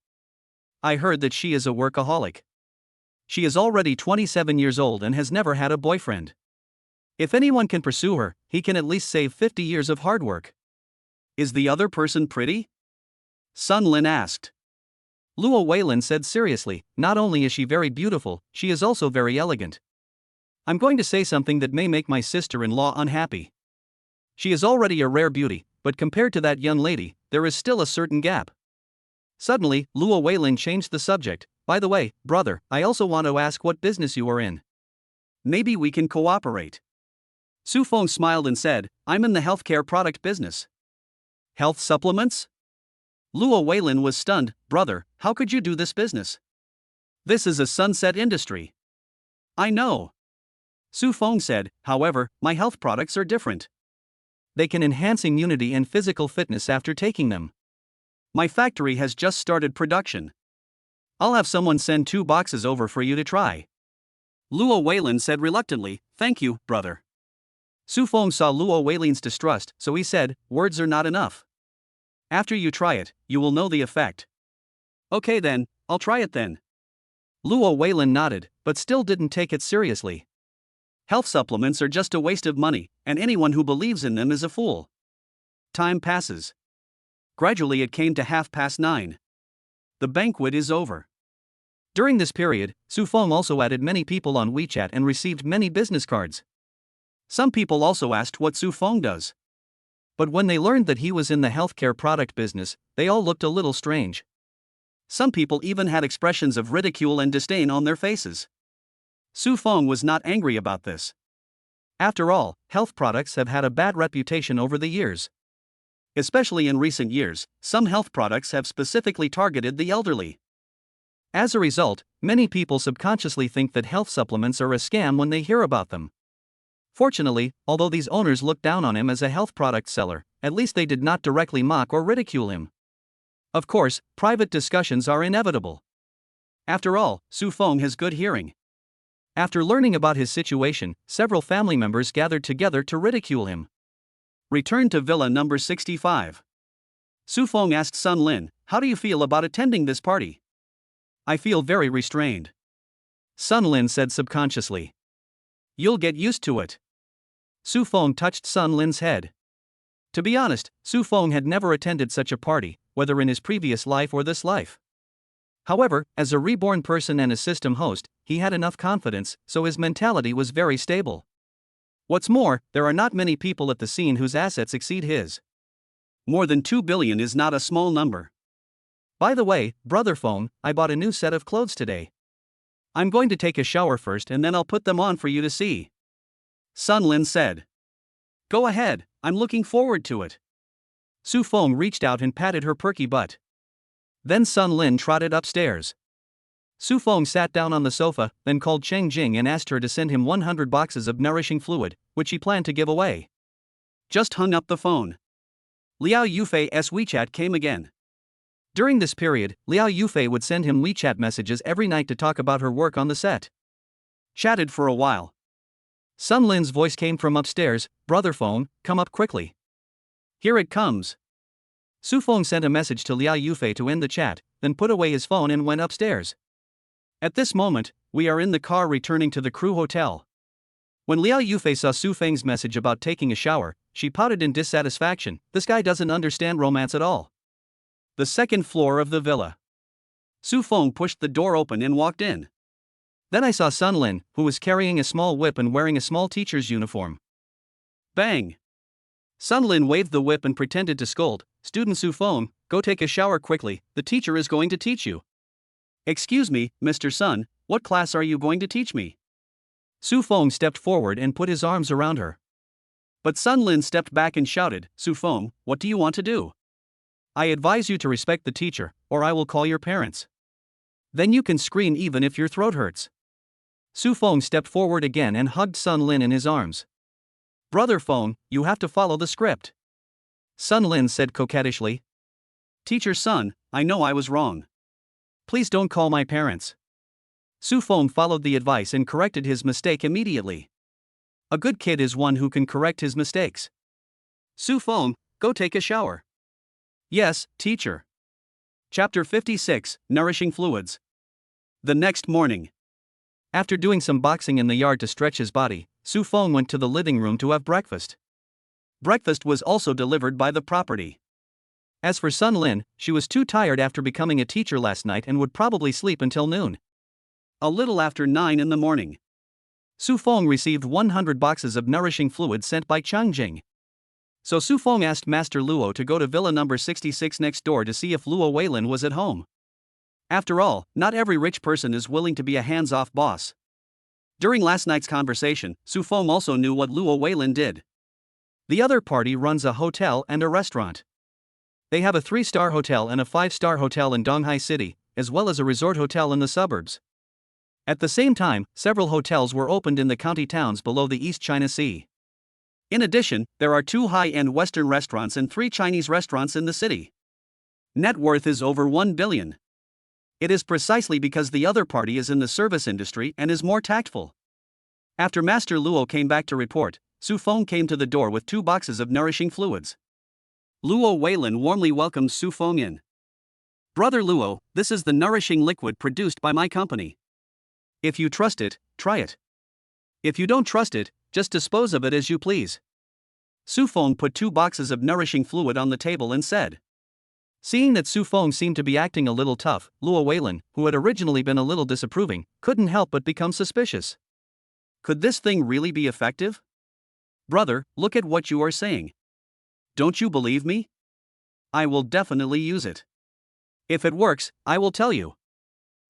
I heard that she is a workaholic. She is already 27 years old and has never had a boyfriend. If anyone can pursue her, he can at least save 50 years of hard work. Is the other person pretty? Sun Lin asked. Luo Weilin said seriously, not only is she very beautiful, she is also very elegant. I'm going to say something that may make my sister-in-law unhappy. She is already a rare beauty, but compared to that young lady, there is still a certain gap. Suddenly, Luo Weilin changed the subject. By the way, brother, I also want to ask what business you are in. Maybe we can cooperate. Su Feng smiled and said, I'm in the healthcare product business. Health supplements? Luo Weilin was stunned. Brother, how could you do this business? This is a sunset industry. I know. Su Feng said, however, my health products are different. They can enhance immunity and physical fitness after taking them. My factory has just started production. I'll have someone send 2 boxes over for you to try. Luo Weilin said reluctantly, thank you, brother. Su Feng saw Luo Weilin's distrust, so he said, words are not enough. After you try it, you will know the effect. Okay then, I'll try it then. Luo Weilin nodded, but still didn't take it seriously. Health supplements are just a waste of money, and anyone who believes in them is a fool. Time passes. Gradually it came to 9:30. The banquet is over. During this period, Su Feng also added many people on WeChat and received many business cards. Some people also asked what Su Feng does. But when they learned that he was in the healthcare product business, they all looked a little strange. Some people even had expressions of ridicule and disdain on their faces. Su Feng was not angry about this. After all, health products have had a bad reputation over the years. Especially in recent years, some health products have specifically targeted the elderly. As a result, many people subconsciously think that health supplements are a scam when they hear about them. Fortunately, although these owners looked down on him as a health product seller, at least they did not directly mock or ridicule him. Of course, private discussions are inevitable. After all, Su Feng has good hearing. After learning about his situation, several family members gathered together to ridicule him. Return to Villa number 65. Su Feng asked Sun Lin, how do you feel about attending this party? I feel very restrained. Sun Lin said subconsciously. You'll get used to it. Su Feng touched Sun Lin's head. To be honest, Su Feng had never attended such a party, whether in his previous life or this life. However, as a reborn person and a system host, he had enough confidence, so his mentality was very stable. What's more, there are not many people at the scene whose assets exceed his. More than 2 billion is not a small number. By the way, Brother Feng, I bought a new set of clothes today. I'm going to take a shower first and then I'll put them on for you to see. Sun Lin said. Go ahead, I'm looking forward to it. Su Feng reached out and patted her perky butt. Then Sun Lin trotted upstairs. Su Feng sat down on the sofa, then called Cheng Jing and asked her to send him 100 boxes of nourishing fluid, which he planned to give away. Just hung up the phone. Liao Yufei's WeChat came again. During this period, Liao Yufei would send him WeChat messages every night to talk about her work on the set. Chatted for a while. Sun Lin's voice came from upstairs. "Brother phone, come up quickly." "Here it comes." Su Feng sent a message to Liao Yufei to end the chat, then put away his phone and went upstairs. At this moment, we are in the car returning to the crew hotel. When Liao Yufei saw Su Feng's message about taking a shower, she pouted in dissatisfaction. This guy doesn't understand romance at all. The second floor of the villa. Su Feng pushed the door open and walked in. Then I saw Sun Lin, who was carrying a small whip and wearing a small teacher's uniform. Bang! Sun Lin waved the whip and pretended to scold. "Student Su Feng, go take a shower quickly, the teacher is going to teach you." "Excuse me, Mr. Sun, what class are you going to teach me?" Su Feng stepped forward and put his arms around her. But Sun Lin stepped back and shouted, "Su Feng, what do you want to do? I advise you to respect the teacher, or I will call your parents. Then you can scream even if your throat hurts." Su Feng stepped forward again and hugged Sun Lin in his arms. "Brother Feng, you have to follow the script," Sun Lin said coquettishly. "Teacher Sun, I know I was wrong. Please don't call my parents." Su Feng followed the advice and corrected his mistake immediately. A good kid is one who can correct his mistakes. "Su Feng, go take a shower." "Yes, teacher." Chapter 56, Nourishing Fluids. The next morning. After doing some boxing in the yard to stretch his body, Su Feng went to the living room to have breakfast. Breakfast was also delivered by the property. As for Sun Lin, she was too tired after becoming a teacher last night and would probably sleep until noon. A little after 9 in the morning, Su Feng received 100 boxes of nourishing fluid sent by Changjing. So Su Feng asked Master Luo to go to villa number 66 next door to see if Luo Weilin was at home. After all, not every rich person is willing to be a hands-off boss. During last night's conversation, Su Feng also knew what Luo Weilin did. The other party runs a hotel and a restaurant. They have a 3-star hotel and a 5-star hotel in Donghai City, as well as a resort hotel in the suburbs. At the same time, several hotels were opened in the county towns below the East China Sea. In addition, there are 2 high-end Western restaurants and 3 Chinese restaurants in the city. Net worth is over 1 billion. It is precisely because the other party is in the service industry and is more tactful. After Master Luo came back to report, Su Feng came to the door with 2 boxes of nourishing fluids. Luo Weilin warmly welcomed Su Feng in. "Brother Luo, this is the nourishing liquid produced by my company. If you trust it, try it. If you don't trust it, just dispose of it as you please." Su Feng put 2 boxes of nourishing fluid on the table and said. Seeing that Su Feng seemed to be acting a little tough, Luo Weilin, who had originally been a little disapproving, couldn't help but become suspicious. Could this thing really be effective? "Brother, look at what you are saying. Don't you believe me? I will definitely use it. If it works, I will tell you."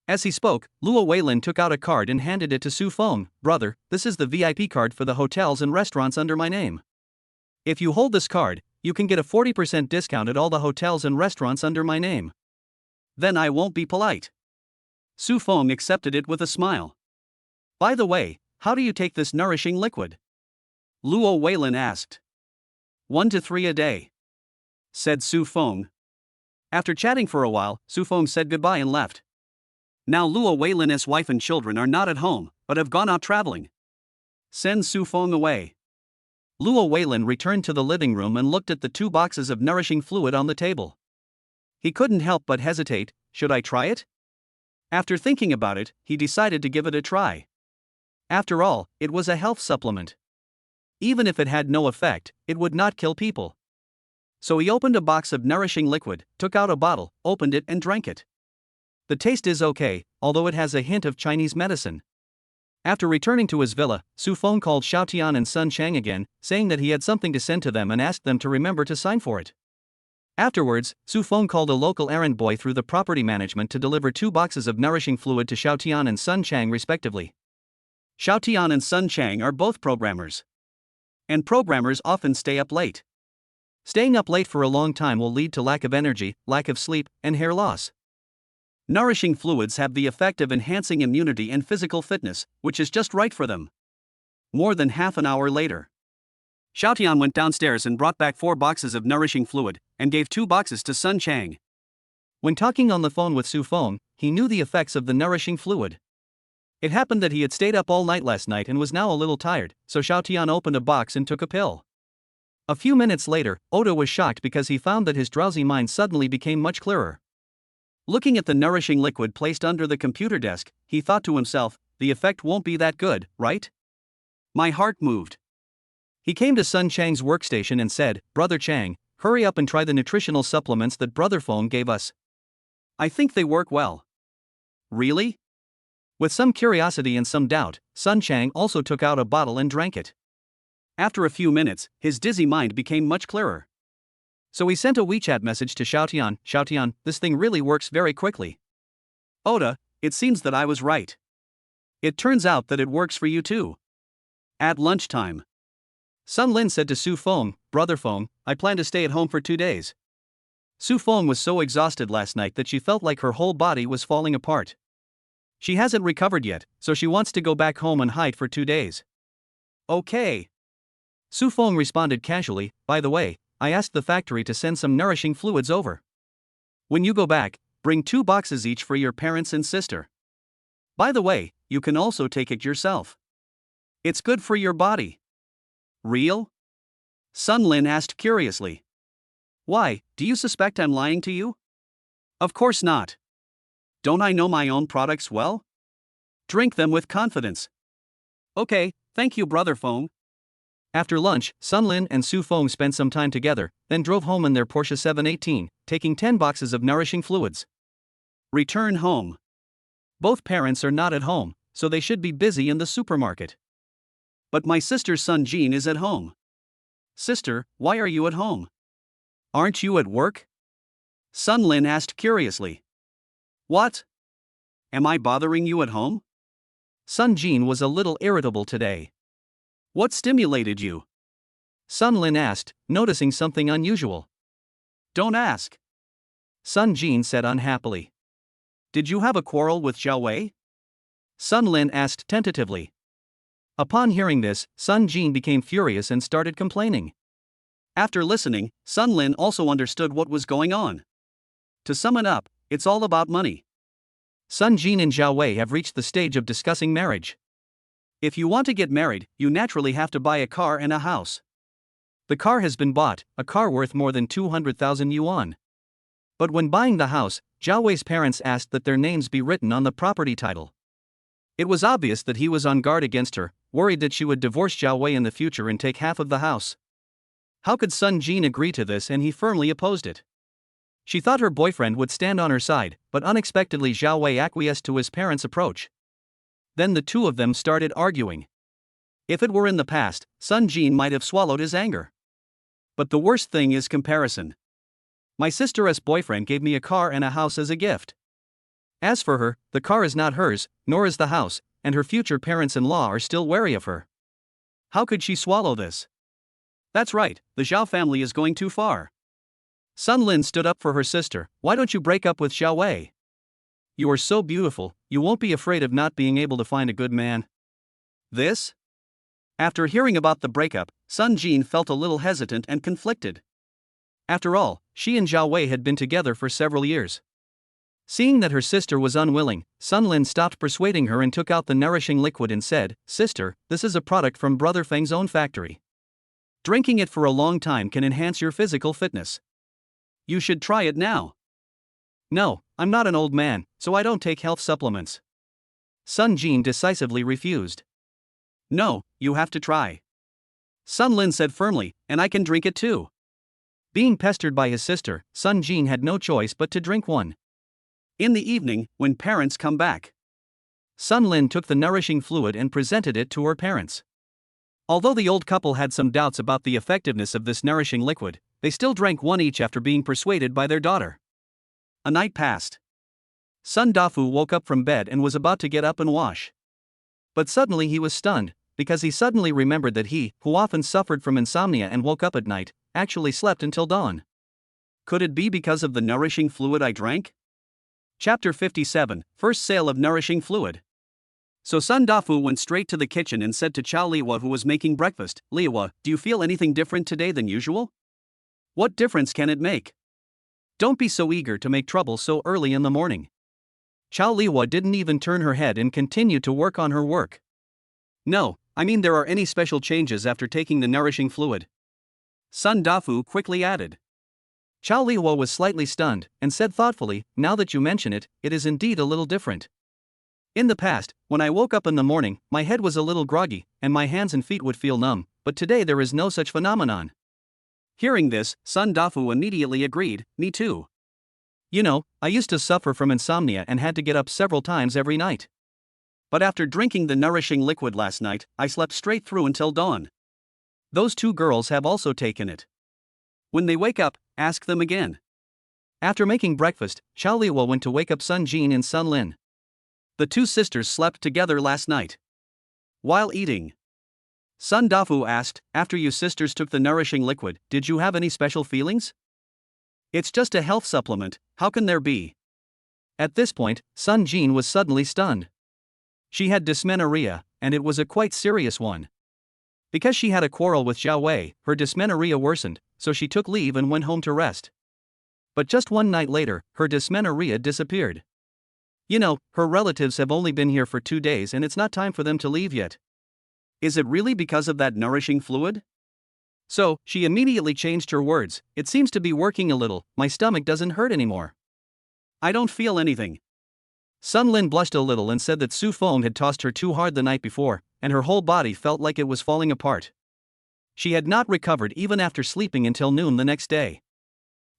As he spoke, Luo Weilin took out a card and handed it to Su Feng. "Brother, this is the VIP card for the hotels and restaurants under my name. If you hold this card, you can get a 40% discount at all the hotels and restaurants under my name." "Then I won't be polite." Su Feng accepted it with a smile. "By the way, how do you take this nourishing liquid?" Luo Weilin asked. 1 to 3 a day," said Su Feng. After chatting for a while, Su Feng said goodbye and left. Now Luo Weilin's wife and children are not at home, but have gone out traveling. Send Su Feng away. Luo Weilin returned to the living room and looked at the 2 boxes of nourishing fluid on the table. He couldn't help but hesitate. Should I try it? After thinking about it, he decided to give it a try. After all, it was a health supplement. Even if it had no effect, it would not kill people. So he opened a box of nourishing liquid, took out a bottle, opened it and drank it. The taste is okay, although it has a hint of Chinese medicine. After returning to his villa, Su Feng called Xiaotian and Sun Chang again, saying that he had something to send to them and asked them to remember to sign for it. Afterwards, Su Feng called a local errand boy through the property management to deliver 2 boxes of nourishing fluid to Xiaotian and Sun Chang respectively. Xiaotian and Sun Chang are both programmers. And programmers often stay up late. Staying up late for a long time will lead to lack of energy, lack of sleep, and hair loss. Nourishing fluids have the effect of enhancing immunity and physical fitness, which is just right for them. More than half an hour later, Xiaotian went downstairs and brought back 4 boxes of nourishing fluid, and gave 2 boxes to Sun Chang. When talking on the phone with Su Feng, he knew the effects of the nourishing fluid. It happened that he had stayed up all night last night and was now a little tired, so Xiao Tian opened a box and took a pill. A few minutes later, Oda was shocked because he found that his drowsy mind suddenly became much clearer. Looking at the nourishing liquid placed under the computer desk, he thought to himself, the effect won't be that good, right? My heart moved. He came to Sun Chang's workstation and said, Brother Chang, hurry up and try the nutritional supplements that Brother Feng gave us. I think they work well. Really? With some curiosity and some doubt, Sun Chang also took out a bottle and drank it. After a few minutes, his dizzy mind became much clearer. So he sent a WeChat message to Xiao Tian, this thing really works very quickly. Oda, it seems that I was right. It turns out that it works for you too. At lunchtime, Sun Lin said to Su Feng, Brother Feng, I plan to stay at home for 2 days. Su Feng was so exhausted last night that she felt like her whole body was falling apart. She hasn't recovered yet, so she wants to go back home and hide for 2 days. Okay. Su Feng responded casually, by the way, I asked the factory to send some nourishing fluids over. When you go back, bring 2 boxes each for your parents and sister. By the way, you can also take it yourself. It's good for your body. Real? Sun Lin asked curiously. Why, do you suspect I'm lying to you? Of course not. Don't I know my own products well? Drink them with confidence. Okay, thank you, Brother Feng. After lunch, Sun Lin and Su Feng spent some time together, then drove home in their Porsche 718, taking 10 boxes of nourishing fluids. Return home. Both parents are not at home, so they should be busy in the supermarket. But my sister's son Jean is at home. Sister, why are you at home? Aren't you at work? Sun Lin asked curiously. What? Am I bothering you at home? Sun Jean was a little irritable today. What stimulated you? Sun Lin asked, noticing something unusual. Don't ask. Sun Jean said unhappily. Did you have a quarrel with Zhao Wei? Sun Lin asked tentatively. Upon hearing this, Sun Jean became furious and started complaining. After listening, Sun Lin also understood what was going on. To sum it up, it's all about money. Sun Jean and Zhao Wei have reached the stage of discussing marriage. If you want to get married, you naturally have to buy a car and a house. The car has been bought, a car worth more than 200,000 yuan. But when buying the house, Zhao Wei's parents asked that their names be written on the property title. It was obvious that he was on guard against her, worried that she would divorce Zhao Wei in the future and take half of the house. How could Sun Jean agree to this, and he firmly opposed it? She thought her boyfriend would stand on her side, but unexpectedly Zhao Wei acquiesced to his parents' approach. Then the two of them started arguing. If it were in the past, Sun Jean might have swallowed his anger. But the worst thing is comparison. My sister's boyfriend gave me a car and a house as a gift. As for her, the car is not hers, nor is the house, and her future parents-in-law are still wary of her. How could she swallow this? That's right, the Zhao family is going too far. Sun Lin stood up for her sister. Why don't you break up with Zhao Wei? You are so beautiful, you won't be afraid of not being able to find a good man. This? After hearing about the breakup, Sun Jean felt a little hesitant and conflicted. After all, she and Zhao Wei had been together for several years. Seeing that her sister was unwilling, Sun Lin stopped persuading her and took out the nourishing liquid and said, Sister, this is a product from Brother Feng's own factory. Drinking it for a long time can enhance your physical fitness. You should try it now. No, I'm not an old man, so I don't take health supplements. Sun Jean decisively refused. No, you have to try. Sun Lin said firmly, and I can drink it too. Being pestered by his sister, Sun Jean had no choice but to drink one. In the evening, when parents come back, Sun Lin took the nourishing fluid and presented it to her parents. Although the old couple had some doubts about the effectiveness of this nourishing liquid, they still drank one each after being persuaded by their daughter. A night passed. Sun Dafu woke up from bed and was about to get up and wash. But suddenly he was stunned, because he suddenly remembered that he, who often suffered from insomnia and woke up at night, actually slept until dawn. Could it be because of the nourishing fluid I drank? Chapter 57, First Sale of Nourishing Fluid. So Sun Dafu went straight to the kitchen and said to Chow Liwa, who was making breakfast, Liwa, do you feel anything different today than usual? What difference can it make? Don't be so eager to make trouble so early in the morning. Chow Liwa didn't even turn her head and continued to work on her work. No, I mean there are any special changes after taking the nourishing fluid. Sun Dafu quickly added. Chow Liwa was slightly stunned and said thoughtfully, now that you mention it, it is indeed a little different. In the past, when I woke up in the morning, my head was a little groggy, and my hands and feet would feel numb, but today there is no such phenomenon. Hearing this, Sun Dafu immediately agreed, me too. You know, I used to suffer from insomnia and had to get up several times every night. But after drinking the nourishing liquid last night, I slept straight through until dawn. Those two girls have also taken it. When they wake up, ask them again. After making breakfast, Chow Liwa went to wake up Sun Jin and Sun Lin. The two sisters slept together last night. While eating, Sun Dafu asked, after you sisters took the nourishing liquid, did you have any special feelings? It's just a health supplement, how can there be? At this point, Sun Jin was suddenly stunned. She had dysmenorrhea, and it was a quite serious one. Because she had a quarrel with Zhao Wei, her dysmenorrhea worsened, so she took leave and went home to rest. But just one night later, her dysmenorrhea disappeared. You know, her relatives have only been here for 2 days and it's not time for them to leave yet. Is it really because of that nourishing fluid? So, she immediately changed her words, it seems to be working a little, my stomach doesn't hurt anymore. I don't feel anything. Sun Lin blushed a little and said that Su Feng had tossed her too hard the night before, and her whole body felt like it was falling apart. She had not recovered even after sleeping until noon the next day.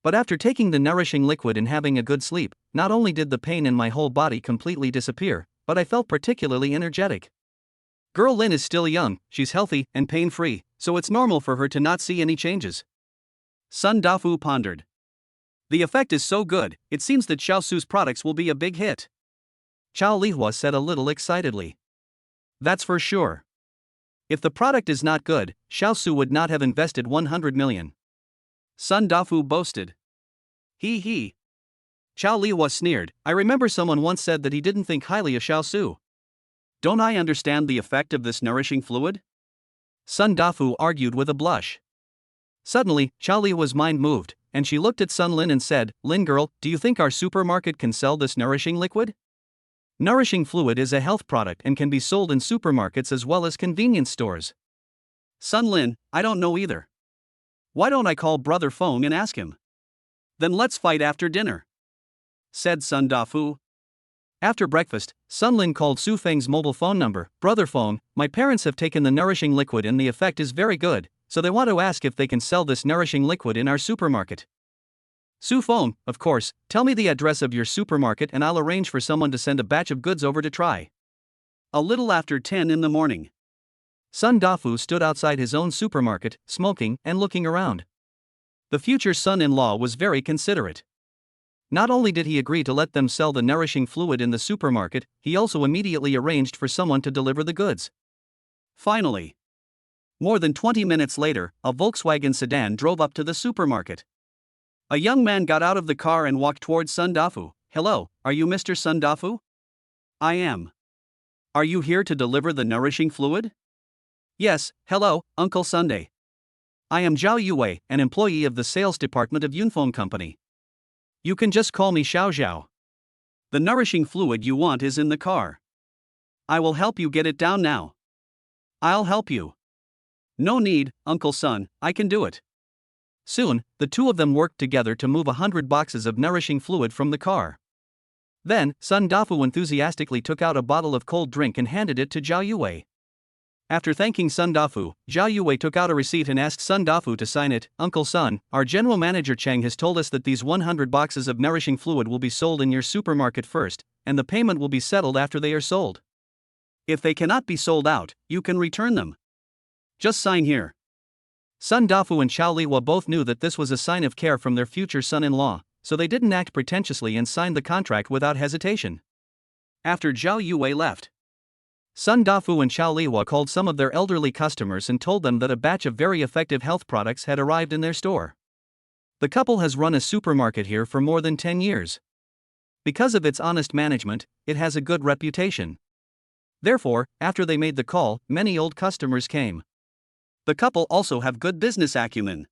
But after taking the nourishing liquid and having a good sleep, not only did the pain in my whole body completely disappear, but I felt particularly energetic. Girl Lin is still young, she's healthy and pain-free, so it's normal for her to not see any changes. Sun Dafu pondered. The effect is so good, it seems that Xiaosu's products will be a big hit. Chow Lihua said a little excitedly. That's for sure. If the product is not good, Xiaosu would not have invested 100 million. Sun Dafu boasted. He. Chow Liwa sneered, I remember someone once said that he didn't think highly of Xiaosu. Don't I understand the effect of this nourishing fluid? Sun Dafu argued with a blush. Suddenly, Chow Liwa's mind moved, and she looked at Sun Lin and said, Lin girl, do you think our supermarket can sell this nourishing liquid? Nourishing fluid is a health product and can be sold in supermarkets as well as convenience stores. Sun Lin, I don't know either. Why don't I call Brother Feng and ask him? Then let's fight after dinner, said Sun Dafu. After breakfast, Sun Lin called Su Feng's mobile phone number. Brother Feng, my parents have taken the nourishing liquid and the effect is very good, so they want to ask if they can sell this nourishing liquid in our supermarket. Su Feng, of course, tell me the address of your supermarket and I'll arrange for someone to send a batch of goods over to try. A little after 10 in the morning. Sun Dafu stood outside his own supermarket, smoking and looking around. The future son-in-law was very considerate. Not only did he agree to let them sell the nourishing fluid in the supermarket, he also immediately arranged for someone to deliver the goods. Finally, more than 20 minutes later, a Volkswagen sedan drove up to the supermarket. A young man got out of the car and walked towards Sun Dafu. Hello, are you Mr. Sun Dafu? I am. Are you here to deliver the nourishing fluid? Yes, hello, Uncle Sunday. I am Zhao Yue, an employee of the sales department of Yunfeng Company. You can just call me Xiao Zhao. The nourishing fluid you want is in the car. I will help you get it down now. I'll help you. No need, Uncle Sun, I can do it. Soon, the two of them worked together to move 100 boxes of nourishing fluid from the car. Then, Sun Dafu enthusiastically took out a bottle of cold drink and handed it to Zhao Yue. After thanking Sun Dafu, Zhao Yue took out a receipt and asked Sun Dafu to sign it. Uncle Sun, our general manager Cheng has told us that these 100 boxes of nourishing fluid will be sold in your supermarket first, and the payment will be settled after they are sold. If they cannot be sold out, you can return them. Just sign here. Sun Dafu and Chow Liwa both knew that this was a sign of care from their future son-in-law, so they didn't act pretentiously and signed the contract without hesitation. After Zhao Yue left, Sun Dafu and Chow Liwa called some of their elderly customers and told them that a batch of very effective health products had arrived in their store. The couple has run a supermarket here for more than 10 years. Because of its honest management, it has a good reputation. Therefore, after they made the call, many old customers came. The couple also have good business acumen.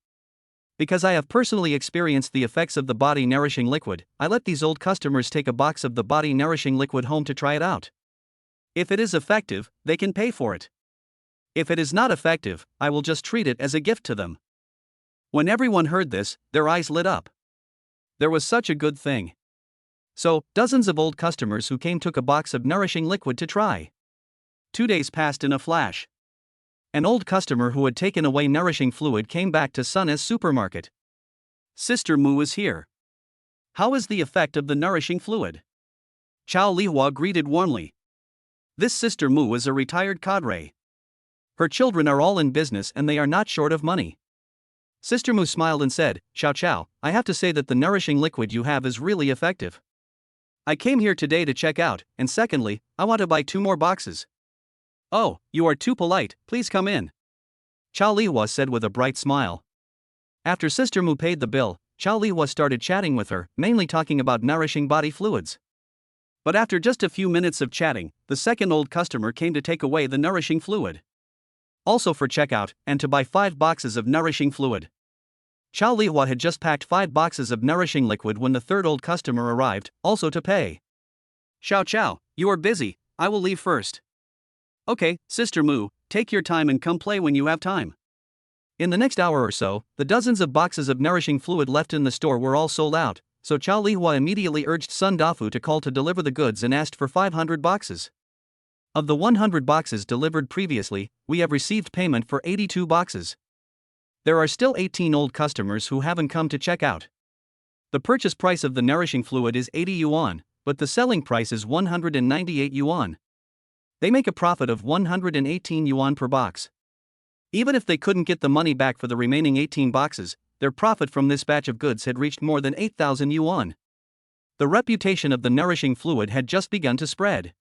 Because I have personally experienced the effects of the body nourishing liquid, I let these old customers take a box of the body nourishing liquid home to try it out. If it is effective, they can pay for it. If it is not effective, I will just treat it as a gift to them. When everyone heard this, their eyes lit up. There was such a good thing. So, dozens of old customers who came took a box of nourishing liquid to try. 2 days passed in a flash. An old customer who had taken away nourishing fluid came back to Sun's supermarket. Sister Mu is here. How is the effect of the nourishing fluid? Chow Lihua greeted warmly. This Sister Mu is a retired cadre. Her children are all in business and they are not short of money. Sister Mu smiled and said, Xiao Chow, I have to say that the nourishing liquid you have is really effective. I came here today to check out, and secondly, I want to buy 2 more boxes. Oh, you are too polite, please come in. Chow Lihua said with a bright smile. After Sister Mu paid the bill, Chow Lihua started chatting with her, mainly talking about nourishing body fluids. But after just a few minutes of chatting, the second old customer came to take away the nourishing fluid. Also for checkout, and to buy 5 boxes of nourishing fluid. Chow Lihua had just packed 5 boxes of nourishing liquid when the third old customer arrived, also to pay. Xiao Chow, you are busy, I will leave first. Okay, Sister Mu, take your time and come play when you have time. In the next hour or so, the dozens of boxes of nourishing fluid left in the store were all sold out, so Chow Lihua immediately urged Sun Dafu to call to deliver the goods and asked for 500 boxes. Of the 100 boxes delivered previously, we have received payment for 82 boxes. There are still 18 old customers who haven't come to check out. The purchase price of the nourishing fluid is 80 yuan, but the selling price is 198 yuan. They make a profit of 118 yuan per box. Even if they couldn't get the money back for the remaining 18 boxes, their profit from this batch of goods had reached more than 8,000 yuan. The reputation of the nourishing fluid had just begun to spread.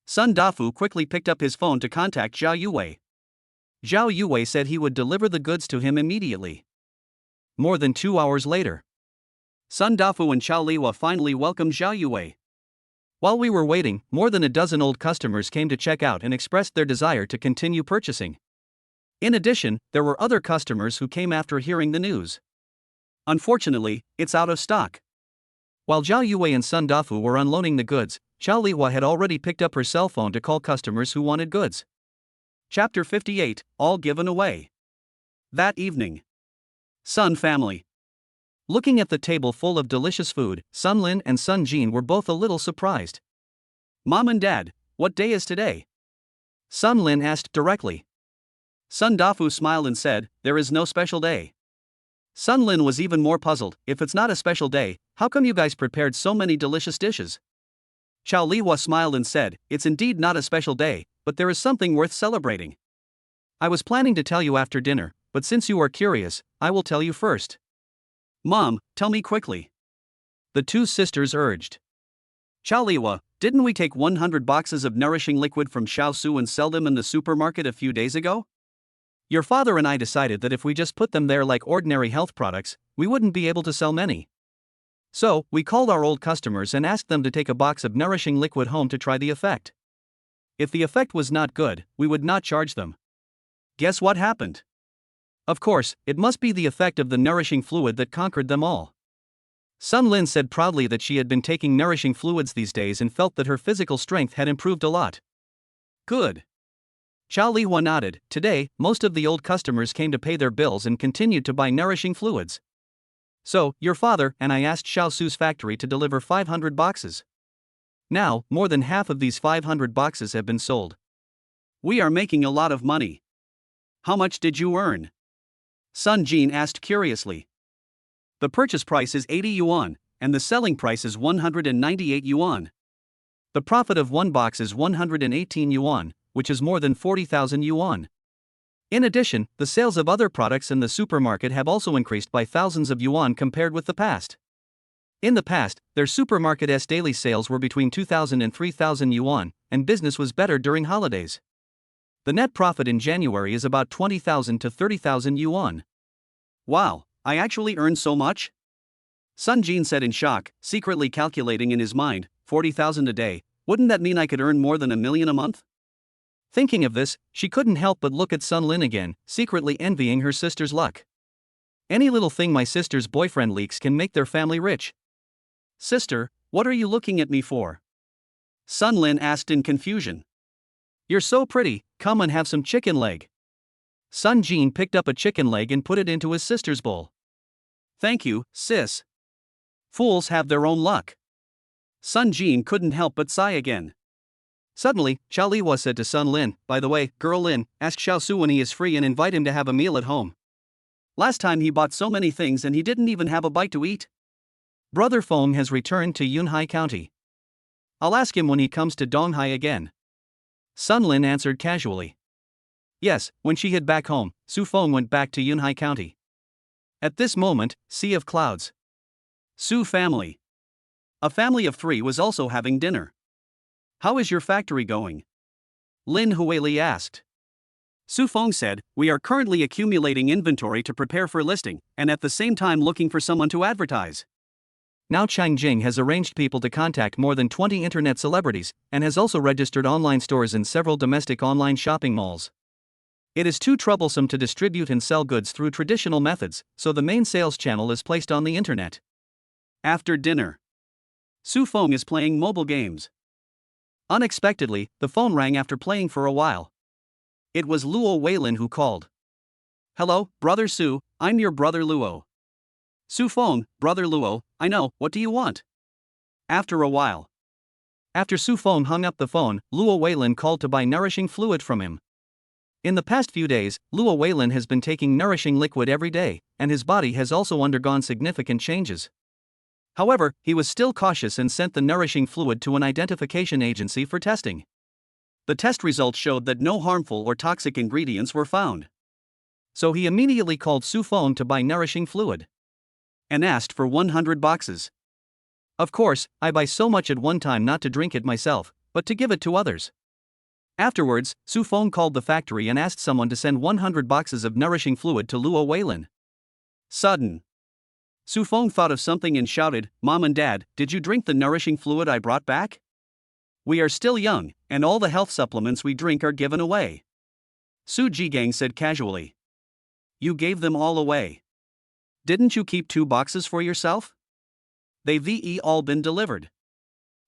Sun Dafu quickly picked up his phone to contact Zhao Yuwei. Zhao Yuwei said he would deliver the goods to him immediately. More than 2 hours later, Sun Dafu and Chow Lihua finally welcomed Zhao Yuwei. While we were waiting, more than a dozen old customers came to check out and expressed their desire to continue purchasing. In addition, there were other customers who came after hearing the news. Unfortunately, it's out of stock. While Zhao Yuwei and Sun Dafu were unloading the goods, Chow Lihua had already picked up her cell phone to call customers who wanted goods. Chapter 58, All Given Away. That evening, Sun family. Looking at the table full of delicious food, Sun Lin and Sun Jin were both a little surprised. Mom and Dad, what day is today? Sun Lin asked directly. Sun Dafu smiled and said, there is no special day. Sun Lin was even more puzzled. If it's not a special day, how come you guys prepared so many delicious dishes? Chow Lihua smiled and said, it's indeed not a special day, but there is something worth celebrating. I was planning to tell you after dinner, but since you are curious, I will tell you first. Mom, tell me quickly. The two sisters urged. Chow Lihua, didn't we take 100 boxes of nourishing liquid from Xiaosu and sell them in the supermarket a few days ago? Your father and I decided that if we just put them there like ordinary health products, we wouldn't be able to sell many. So, we called our old customers and asked them to take a box of nourishing liquid home to try the effect. If the effect was not good, we would not charge them. Guess what happened? Of course, it must be the effect of the nourishing fluid that conquered them all. Sun Lin said proudly that she had been taking nourishing fluids these days and felt that her physical strength had improved a lot. Good. Chow Lihua nodded. Today, most of the old customers came to pay their bills and continued to buy nourishing fluids. So, your father and I asked Xiaosu's factory to deliver 500 boxes. Now, more than half of these 500 boxes have been sold. We are making a lot of money. How much did you earn? Sun Jin asked curiously. The purchase price is 80 yuan, and the selling price is 198 yuan. The profit of one box is 118 yuan, which is more than 40,000 yuan. In addition, the sales of other products in the supermarket have also increased by thousands of yuan compared with the past. In the past, their supermarket's daily sales were between 2,000 and 3,000 yuan, and business was better during holidays. The net profit in January is about 20,000 to 30,000 yuan. Wow, I actually earned so much? Sun Jin said in shock, secretly calculating in his mind, 40,000 a day, wouldn't that mean I could earn more than $1 million a month? Thinking of this, she couldn't help but look at Sun Lin again, secretly envying her sister's luck. Any little thing my sister's boyfriend leaks can make their family rich. Sister, what are you looking at me for? Sun Lin asked in confusion. You're so pretty, come and have some chicken leg. Sun Jin picked up a chicken leg and put it into his sister's bowl. Thank you, sis. Fools have their own luck. Sun Jin couldn't help but sigh again. Suddenly, Xiao Liwa said to Sun Lin, by the way, girl Lin, ask Xiao Su when he is free and invite him to have a meal at home. Last time he bought so many things and he didn't even have a bite to eat. Brother Feng has returned to Yunhai County. I'll ask him when he comes to Donghai again. Sun Lin answered casually. Yes, when she hid back home, Su Feng went back to Yunhai County. At this moment, sea of clouds. Su family. A family of 3 was also having dinner. How is your factory going? Lin Huili asked. Su Feng said, we are currently accumulating inventory to prepare for listing, and at the same time looking for someone to advertise. Now Chang Jing has arranged people to contact more than 20 internet celebrities, and has also registered online stores in several domestic online shopping malls. It is too troublesome to distribute and sell goods through traditional methods, so the main sales channel is placed on the internet. After dinner, Su Feng is playing mobile games. Unexpectedly, the phone rang after playing for a while. It was Luo Weilin who called. Hello, brother Su, I'm your brother Luo. Su Feng, brother Luo, I know, what do you want? After a while. After Su Feng hung up the phone, Luo Weilin called to buy nourishing fluid from him. In the past few days, Luo Weilin has been taking nourishing liquid every day, and his body has also undergone significant changes. However, he was still cautious and sent the nourishing fluid to an identification agency for testing. The test results showed that no harmful or toxic ingredients were found. So he immediately called Su Feng to buy nourishing fluid. And asked for 100 boxes. Of course, I buy so much at one time not to drink it myself, but to give it to others. Afterwards, Su Feng called the factory and asked someone to send 100 boxes of nourishing fluid to Luo Weilin. Sudden. Su Feng thought of something and shouted, Mom and Dad, did you drink the nourishing fluid I brought back? We are still young, and all the health supplements we drink are given away. Su Jigang said casually. You gave them all away. Didn't you keep 2 boxes for yourself? They've all been delivered.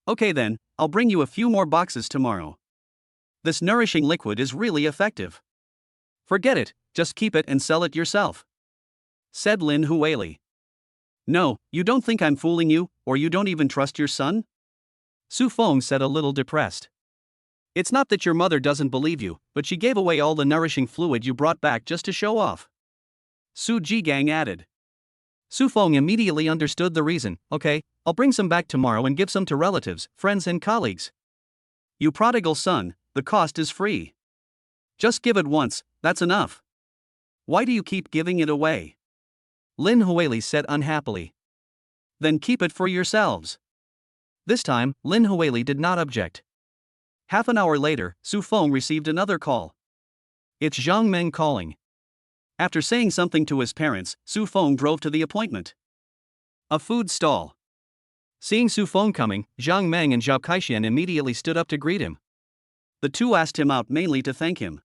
Okay then, I'll bring you a few more boxes tomorrow. This nourishing liquid is really effective. Forget it, just keep it and sell it yourself. Said Lin Huili. No, you don't think I'm fooling you, or you don't even trust your son? Su Feng said a little depressed. It's not that your mother doesn't believe you, but she gave away all the nourishing fluid you brought back just to show off. Su Jigang added. Su Feng immediately understood the reason. Okay, I'll bring some back tomorrow and give some to relatives, friends and colleagues. You prodigal son, the cost is free. Just give it once, that's enough. Why do you keep giving it away? Lin Huili said unhappily. Then keep it for yourselves. This time, Lin Huili did not object. Half an hour later, Su Feng received another call. It's Zhang Meng calling. After saying something to his parents, Su Feng drove to the appointment. A food stall. Seeing Su Feng coming, Zhang Meng and Zhao Kaixian immediately stood up to greet him. The two asked him out mainly to thank him.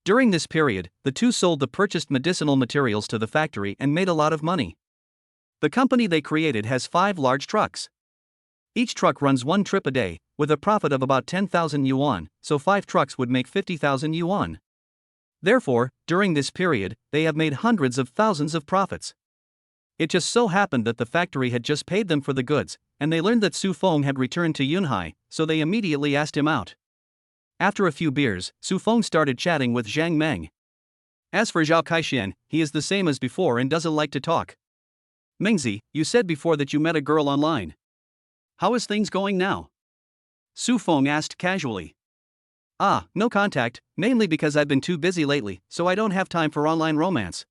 During this period, the two sold the purchased medicinal materials to the factory and made a lot of money. The company they created has 5 large trucks. Each truck runs 1 trip a day, with a profit of about 10,000 yuan, so 5 trucks would make 50,000 yuan. Therefore, during this period, they have made hundreds of thousands of profits. It just so happened that the factory had just paid them for the goods, and they learned that Su Feng had returned to Yunhai, so they immediately asked him out. After a few beers, Su Feng started chatting with Zhang Meng. As for Zhao Kaixian, he is the same as before and doesn't like to talk. Mengzi, you said before that you met a girl online. How is things going now? Su Feng asked casually. No contact, mainly because I've been too busy lately, so I don't have time for online romance.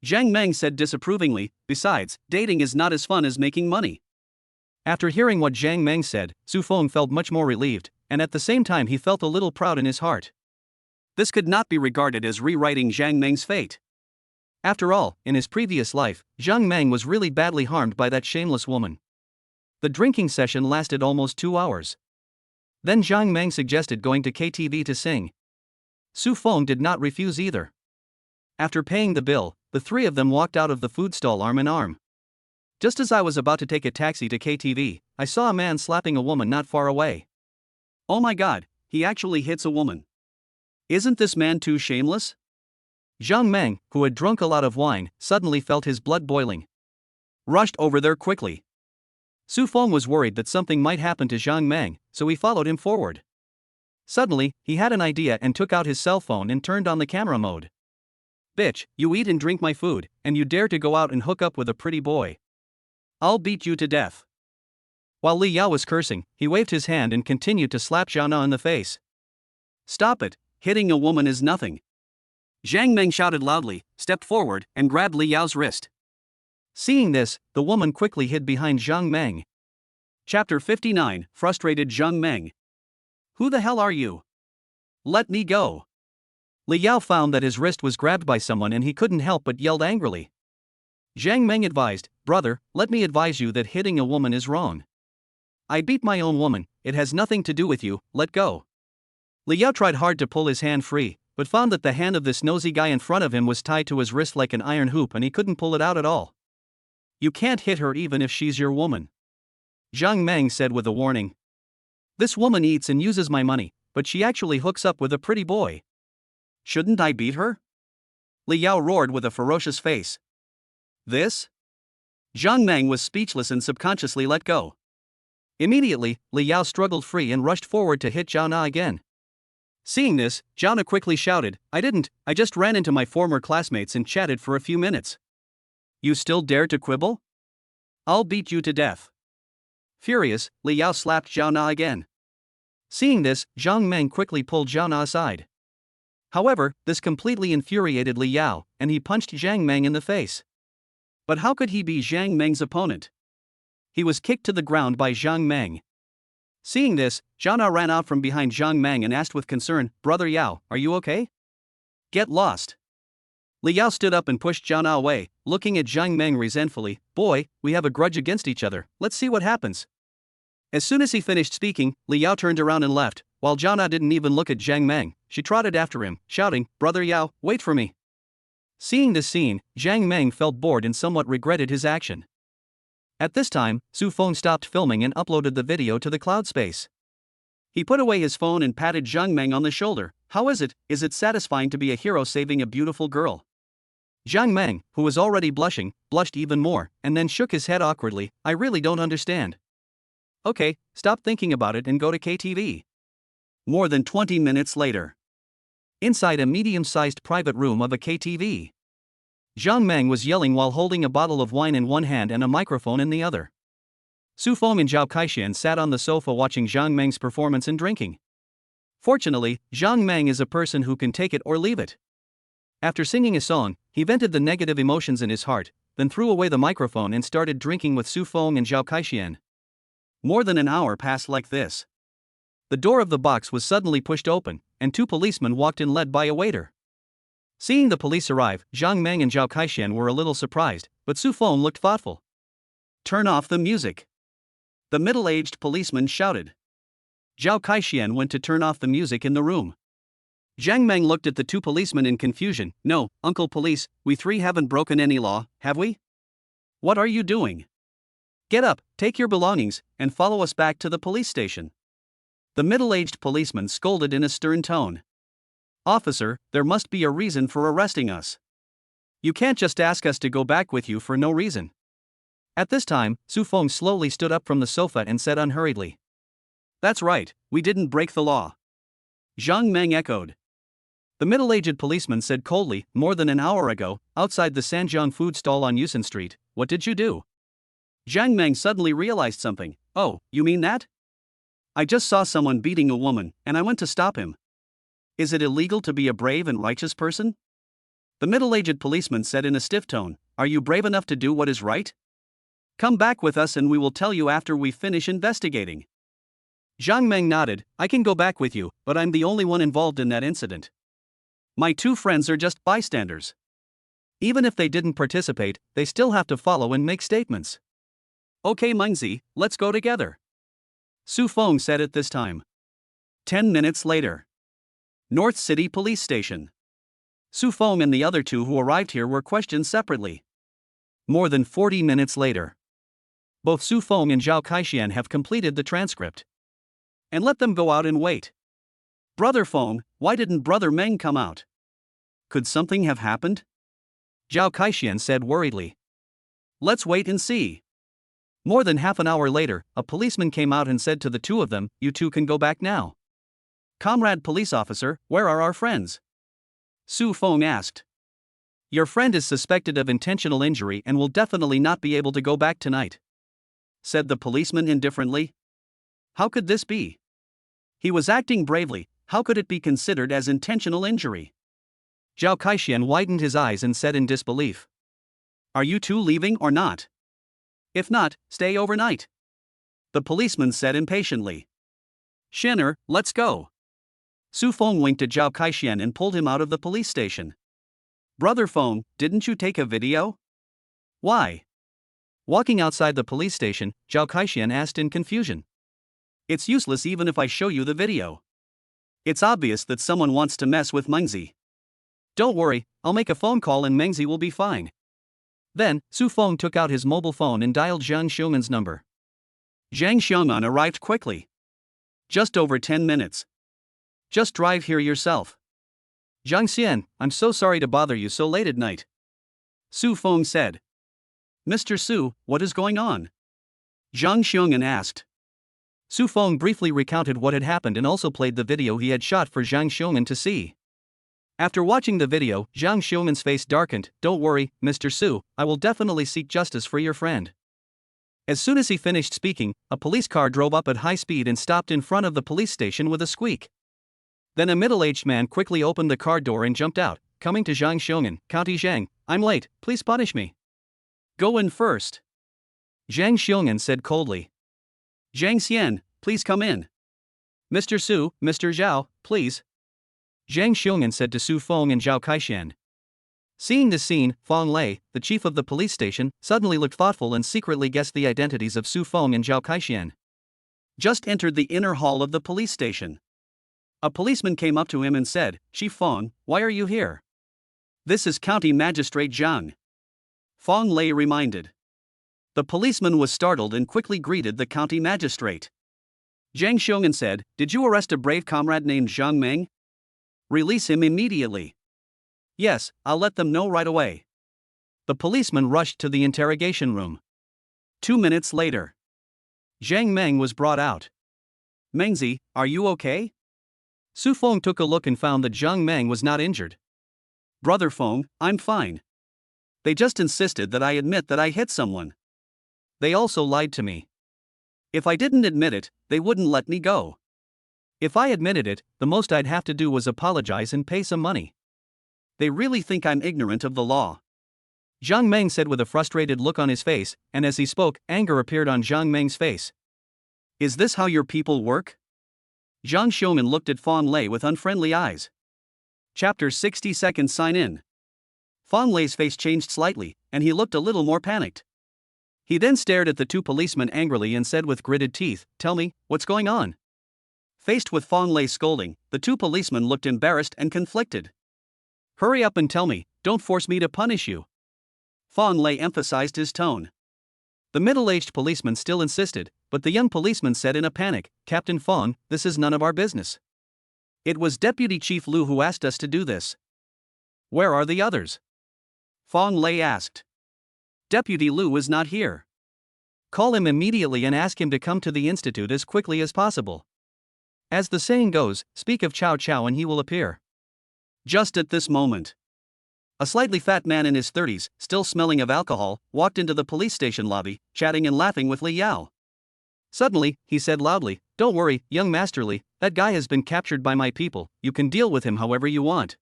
Zhang Meng said disapprovingly, besides, dating is not as fun as making money. After hearing what Zhang Meng said, Su Feng felt much more relieved, and at the same time he felt a little proud in his heart. This could not be regarded as rewriting Zhang Meng's fate. After all, in his previous life, Zhang Meng was really badly harmed by that shameless woman. The drinking session lasted almost 2 hours. Then Zhang Meng suggested going to KTV to sing. Su Feng did not refuse either. After paying the bill, the three of them walked out of the food stall arm in arm. Just as I was about to take a taxi to KTV, I saw a man slapping a woman not far away. Oh my god, he actually hits a woman. Isn't this man too shameless? Zhang Meng, who had drunk a lot of wine, suddenly felt his blood boiling. Rushed over there quickly. Su Feng was worried that something might happen to Zhang Meng, so he followed him forward. Suddenly, he had an idea and took out his cell phone and turned on the camera mode. Bitch, you eat and drink my food, and you dare to go out and hook up with a pretty boy. I'll beat you to death. While Li Yao was cursing, he waved his hand and continued to slap Zhao Na in the face. Stop it, hitting a woman is nothing. Zhang Meng shouted loudly, stepped forward, and grabbed Li Yao's wrist. Seeing this, the woman quickly hid behind Zhang Meng. Chapter 59, Frustrated Zhang Meng. Who the hell are you? Let me go. Li Yao found that his wrist was grabbed by someone and he couldn't help but yelled angrily. Zhang Meng advised, brother, let me advise you that hitting a woman is wrong. I beat my own woman, it has nothing to do with you, let go. Li Yao tried hard to pull his hand free, but found that the hand of this nosy guy in front of him was tied to his wrist like an iron hoop and he couldn't pull it out at all. You can't hit her even if she's your woman. Zhang Meng said with a warning. This woman eats and uses my money, but she actually hooks up with a pretty boy. Shouldn't I beat her? Li Yao roared with a ferocious face. This? Zhang Meng was speechless and subconsciously let go. Immediately, Li Yao struggled free and rushed forward to hit Zhao Na again. Seeing this, Zhao Na quickly shouted, I just ran into my former classmates and chatted for a few minutes. You still dare to quibble? I'll beat you to death. Furious, Li Yao slapped Zhao Na again. Seeing this, Zhang Meng quickly pulled Zhao Na aside. However, this completely infuriated Li Yao, and he punched Zhang Meng in the face. But how could he be Zhang Meng's opponent? He was kicked to the ground by Zhang Meng. Seeing this, Zhao Na ran out from behind Zhang Meng and asked with concern, Brother Yao, are you okay? Get lost. Li Yao stood up and pushed Zhao Na away, looking at Zhang Meng resentfully. Boy, we have a grudge against each other, let's see what happens. As soon as he finished speaking, Li Yao turned around and left, while Zhao Na didn't even look at Zhang Meng. She trotted after him, shouting, Brother Yao, wait for me. Seeing this scene, Zhang Meng felt bored and somewhat regretted his action. At this time, Su Feng stopped filming and uploaded the video to the cloud space. He put away his phone and patted Zhang Meng on the shoulder. How is it? Is it satisfying to be a hero saving a beautiful girl? Zhang Meng, who was already blushing, blushed even more, and then shook his head awkwardly. I really don't understand. Okay, stop thinking about it and go to KTV. More than 20 minutes later. Inside a medium-sized private room of a KTV. Zhang Meng was yelling while holding a bottle of wine in one hand and a microphone in the other. Su Feng and Zhao Kaixian sat on the sofa watching Zhang Meng's performance and drinking. Fortunately, Zhang Meng is a person who can take it or leave it. After singing a song, he vented the negative emotions in his heart, then threw away the microphone and started drinking with Su Feng and Zhao Kaixian. More than an hour passed like this. The door of the box was suddenly pushed open, and two policemen walked in led by a waiter. Seeing the police arrive, Zhang Meng and Zhao Kaixian were a little surprised, but Su Feng looked thoughtful. Turn off the music. The middle-aged policeman shouted. Zhao Kaixian went to turn off the music in the room. Zhang Meng looked at the two policemen in confusion. No, Uncle Police, we three haven't broken any law, have we? What are you doing? Get up, take your belongings, and follow us back to the police station. The middle-aged policeman scolded in a stern tone. Officer, there must be a reason for arresting us. You can't just ask us to go back with you for no reason. At this time, Su Feng slowly stood up from the sofa and said unhurriedly. That's right, we didn't break the law. Zhang Meng echoed. The middle-aged policeman said coldly, more than an hour ago, outside the Sanjiang food stall on Yusen Street, what did you do? Zhang Meng suddenly realized something. Oh, you mean that? I just saw someone beating a woman, and I went to stop him. Is it illegal to be a brave and righteous person? The middle-aged policeman said in a stiff tone, Are you brave enough to do what is right? Come back with us and we will tell you after we finish investigating. Zhang Meng nodded, I can go back with you, but I'm the only one involved in that incident. My two friends are just bystanders. Even if they didn't participate, they still have to follow and make statements. Okay Mengzi, let's go together. Su Feng said at this time. 10 minutes later. North City Police Station. Su Feng and the other two who arrived here were questioned separately. More than 40 minutes later, both Su Feng and Zhao Kaixian have completed the transcript. And let them go out and wait. Brother Feng, why didn't Brother Meng come out? Could something have happened? Zhao Kaixian said worriedly. Let's wait and see. More than half an hour later, a policeman came out and said to the two of them, "You two can go back now." "Comrade police officer, where are our friends?" Su Feng asked. "Your friend is suspected of intentional injury and will definitely not be able to go back tonight," said the policeman indifferently. How could this be? He was acting bravely, how could it be considered as intentional injury? Zhao Kaixian widened his eyes and said in disbelief. "Are you two leaving or not? If not, stay overnight," the policeman said impatiently. "Shinner, let's go." Su Feng winked at Zhao Kaixian and pulled him out of the police station. "Brother Feng, didn't you take a video?" "Why?" Walking outside the police station, Zhao Kaixian asked in confusion. "It's useless even if I show you the video. It's obvious that someone wants to mess with Mengzi." "Don't worry, I'll make a phone call and Mengzi will be fine." Then, Su Feng took out his mobile phone and dialed Zhang Xiong'an's number. Zhang Xiong'an arrived quickly. "Just over 10 minutes. Just drive here yourself." "Zhang Xian, I'm so sorry to bother you so late at night," Su Feng said. "Mr. Su, what is going on?" Zhang Xiong'an asked. Su Feng briefly recounted what had happened and also played the video he had shot for Zhang Xiong'an to see. After watching the video, Zhang Xiong'an's face darkened. "Don't worry, Mr. Su, I will definitely seek justice for your friend." As soon as he finished speaking, a police car drove up at high speed and stopped in front of the police station with a squeak. Then a middle-aged man quickly opened the car door and jumped out, coming to Zhang Xiong'an. "County Zhang, I'm late, please punish me." "Go in first," Zhang Xiong'an said coldly. "Zhang Xian, please come in." "Mr. Su, Mr. Zhao, please," Zhang Xiong'an said to Su Feng and Zhao Kaixian. Seeing this scene, Fang Lei, the chief of the police station, suddenly looked thoughtful and secretly guessed the identities of Su Feng and Zhao Kaixian. Just entered the inner hall of the police station. A policeman came up to him and said, "Chief Feng, why are you here?" "This is County Magistrate Zhang," Fang Lei reminded. The policeman was startled and quickly greeted the county magistrate. Zhang Xiong'an said, "Did you arrest a brave comrade named Zhang Meng? Release him immediately." "Yes, I'll let them know right away." The policeman rushed to the interrogation room. 2 minutes later, Zhang Meng was brought out. "Mengzi, are you okay?" Su Feng took a look and found that Zhang Meng was not injured. "Brother Feng, I'm fine. They just insisted that I admit that I hit someone. They also lied to me. If I didn't admit it, they wouldn't let me go. If I admitted it, the most I'd have to do was apologize and pay some money. They really think I'm ignorant of the law," Zhang Meng said with a frustrated look on his face, and as he spoke, anger appeared on Zhang Meng's face. "Is this how your people work?" Zhang Xiong'an looked at Fang Lei with unfriendly eyes. Chapter 60 Sign in. Fang Lei's face changed slightly, and he looked a little more panicked. He then stared at the two policemen angrily and said with gritted teeth, "Tell me, what's going on?" Faced with Fang Lei's scolding, the two policemen looked embarrassed and conflicted. "Hurry up and tell me, don't force me to punish you," Fang Lei emphasized his tone. The middle-aged policeman still insisted, but the young policeman said in a panic, "Captain Fang, this is none of our business. It was Deputy Chief Lu who asked us to do this." "Where are the others?" Fang Lei asked. "Deputy Lu is not here. Call him immediately and ask him to come to the institute as quickly as possible. As the saying goes, speak of Chow Chow and he will appear." Just at this moment, a slightly fat man in his 30s, still smelling of alcohol, walked into the police station lobby, chatting and laughing with Li Yao. Suddenly, he said loudly, "Don't worry, young Master Li, that guy has been captured by my people, you can deal with him however you want."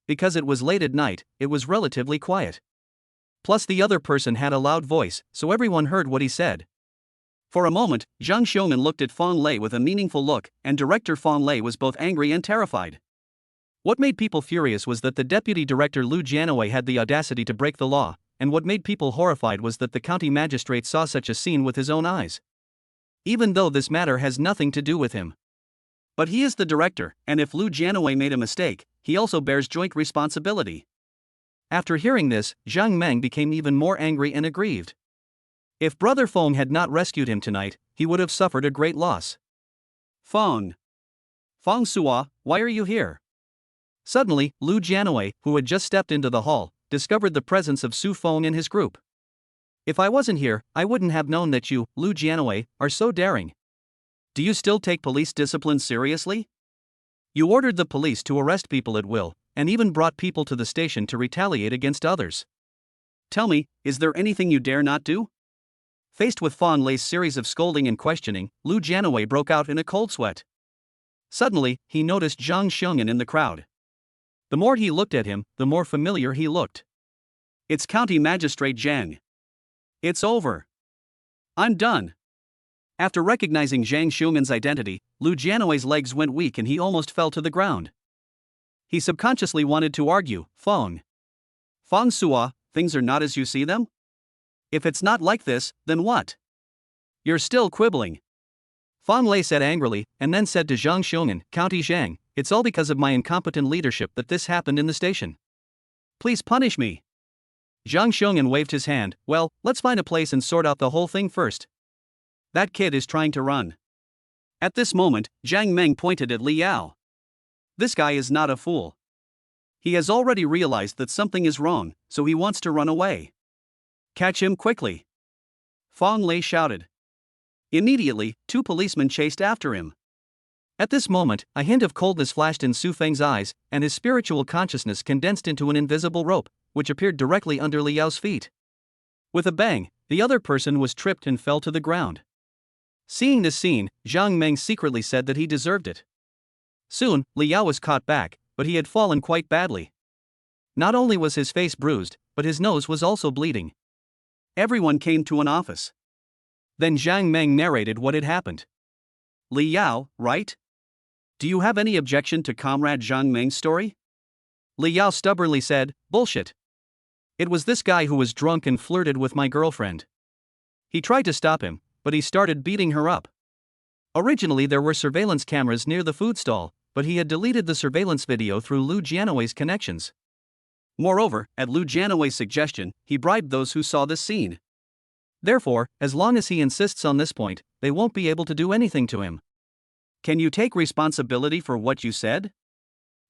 Because it was late at night, it was relatively quiet. Plus the other person had a loud voice, so everyone heard what he said. For a moment, Zhang Xiong'an looked at Fang Lei with a meaningful look, and Director Fang Lei was both angry and terrified. What made people furious was that the Deputy Director Lu Jianwei had the audacity to break the law, and what made people horrified was that the county magistrate saw such a scene with his own eyes. Even though this matter has nothing to do with him. But he is the director, and if Lu Jianwei made a mistake, he also bears joint responsibility. After hearing this, Zhang Meng became even more angry and aggrieved. If Brother Feng had not rescued him tonight, he would have suffered a great loss. Feng Suo, why are you here? Suddenly, Lu Jianwei, who had just stepped into the hall, discovered the presence of Su Feng and his group. If I wasn't here, I wouldn't have known that you, Lu Jianwei, are so daring. Do you still take police discipline seriously? You ordered the police to arrest people at will, and even brought people to the station to retaliate against others. Tell me, is there anything you dare not do? Faced with Fan Lei's series of scolding and questioning, Lu Jianwei broke out in a cold sweat. Suddenly, he noticed Zhang Xiong'an in the crowd. The more he looked at him, the more familiar he looked. It's County Magistrate Zhang. It's over. I'm done. After recognizing Zhang Xiong'an's identity, Lu Jianwei's legs went weak and he almost fell to the ground. He subconsciously wanted to argue, Feng Suo, things are not as you see them? If it's not like this, then what? You're still quibbling. Fan Lei said angrily, and then said to Zhang Xiong'an, County Zhang, it's all because of my incompetent leadership that this happened in the station. Please punish me. Zhang Xiong'an waved his hand, well, let's find a place and sort out the whole thing first. That kid is trying to run. At this moment, Zhang Meng pointed at Li Yao. This guy is not a fool. He has already realized that something is wrong, so he wants to run away. Catch him quickly. Fan Lei shouted. Immediately, 2 policemen chased after him. At this moment, a hint of coldness flashed in Su Feng's eyes, and his spiritual consciousness condensed into an invisible rope, which appeared directly under Li Yao's feet. With a bang, the other person was tripped and fell to the ground. Seeing this scene, Zhang Meng secretly said that he deserved it. Soon, Li Yao was caught back, but he had fallen quite badly. Not only was his face bruised, but his nose was also bleeding. Everyone came to an office. Then Zhang Meng narrated what had happened. Li Yao, right? Do you have any objection to Comrade Zhang Meng's story? Li Yao stubbornly said, bullshit. It was this guy who was drunk and flirted with my girlfriend. He tried to stop him, but he started beating her up. Originally there were surveillance cameras near the food stall, but he had deleted the surveillance video through Lu Jianwei's connections. Moreover, at Lu Jianwei's suggestion, he bribed those who saw this scene. Therefore, as long as he insists on this point, they won't be able to do anything to him. Can you take responsibility for what you said?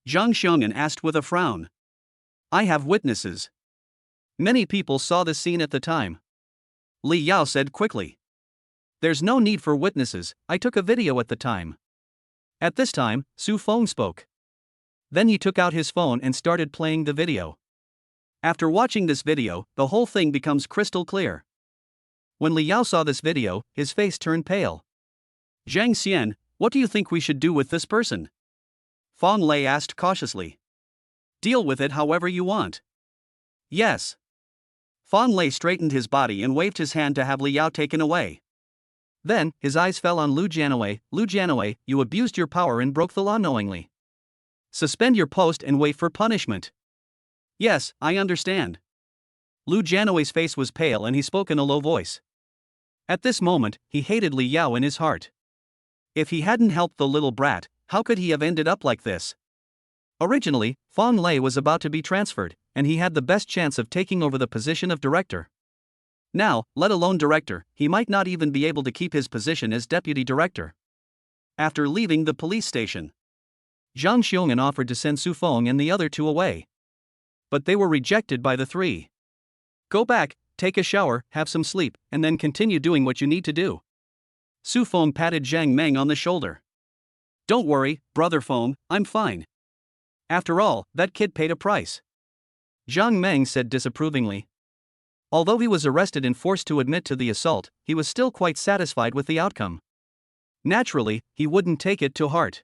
Zhang Xiong'an asked with a frown. I have witnesses. Many people saw this scene at the time. Li Yao said quickly. There's no need for witnesses, I took a video at the time. At this time, Su Feng spoke. Then he took out his phone and started playing the video. After watching this video, the whole thing becomes crystal clear. When Li Yao saw this video, his face turned pale. Zhang Xian, what do you think we should do with this person? Fan Lei asked cautiously. Deal with it however you want. Yes. Fan Lei straightened his body and waved his hand to have Li Yao taken away. Then, his eyes fell on Lu Jianwei. Lu Jianwei, you abused your power and broke the law knowingly. Suspend your post and wait for punishment. Yes, I understand. Lu Jianwei's face was pale and he spoke in a low voice. At this moment, he hated Li Yao in his heart. If he hadn't helped the little brat, how could he have ended up like this? Originally, Fan Lei was about to be transferred, and he had the best chance of taking over the position of director. Now, let alone director, he might not even be able to keep his position as deputy director. After leaving the police station, Zhang Xiong'an offered to send Su Feng and the other 2 away. But they were rejected by the 3. Go back, take a shower, have some sleep, and then continue doing what you need to do. Su Feng patted Zhang Meng on the shoulder. Don't worry, Brother Feng, I'm fine. After all, that kid paid a price. Zhang Meng said disapprovingly. Although he was arrested and forced to admit to the assault, he was still quite satisfied with the outcome. Naturally, he wouldn't take it to heart.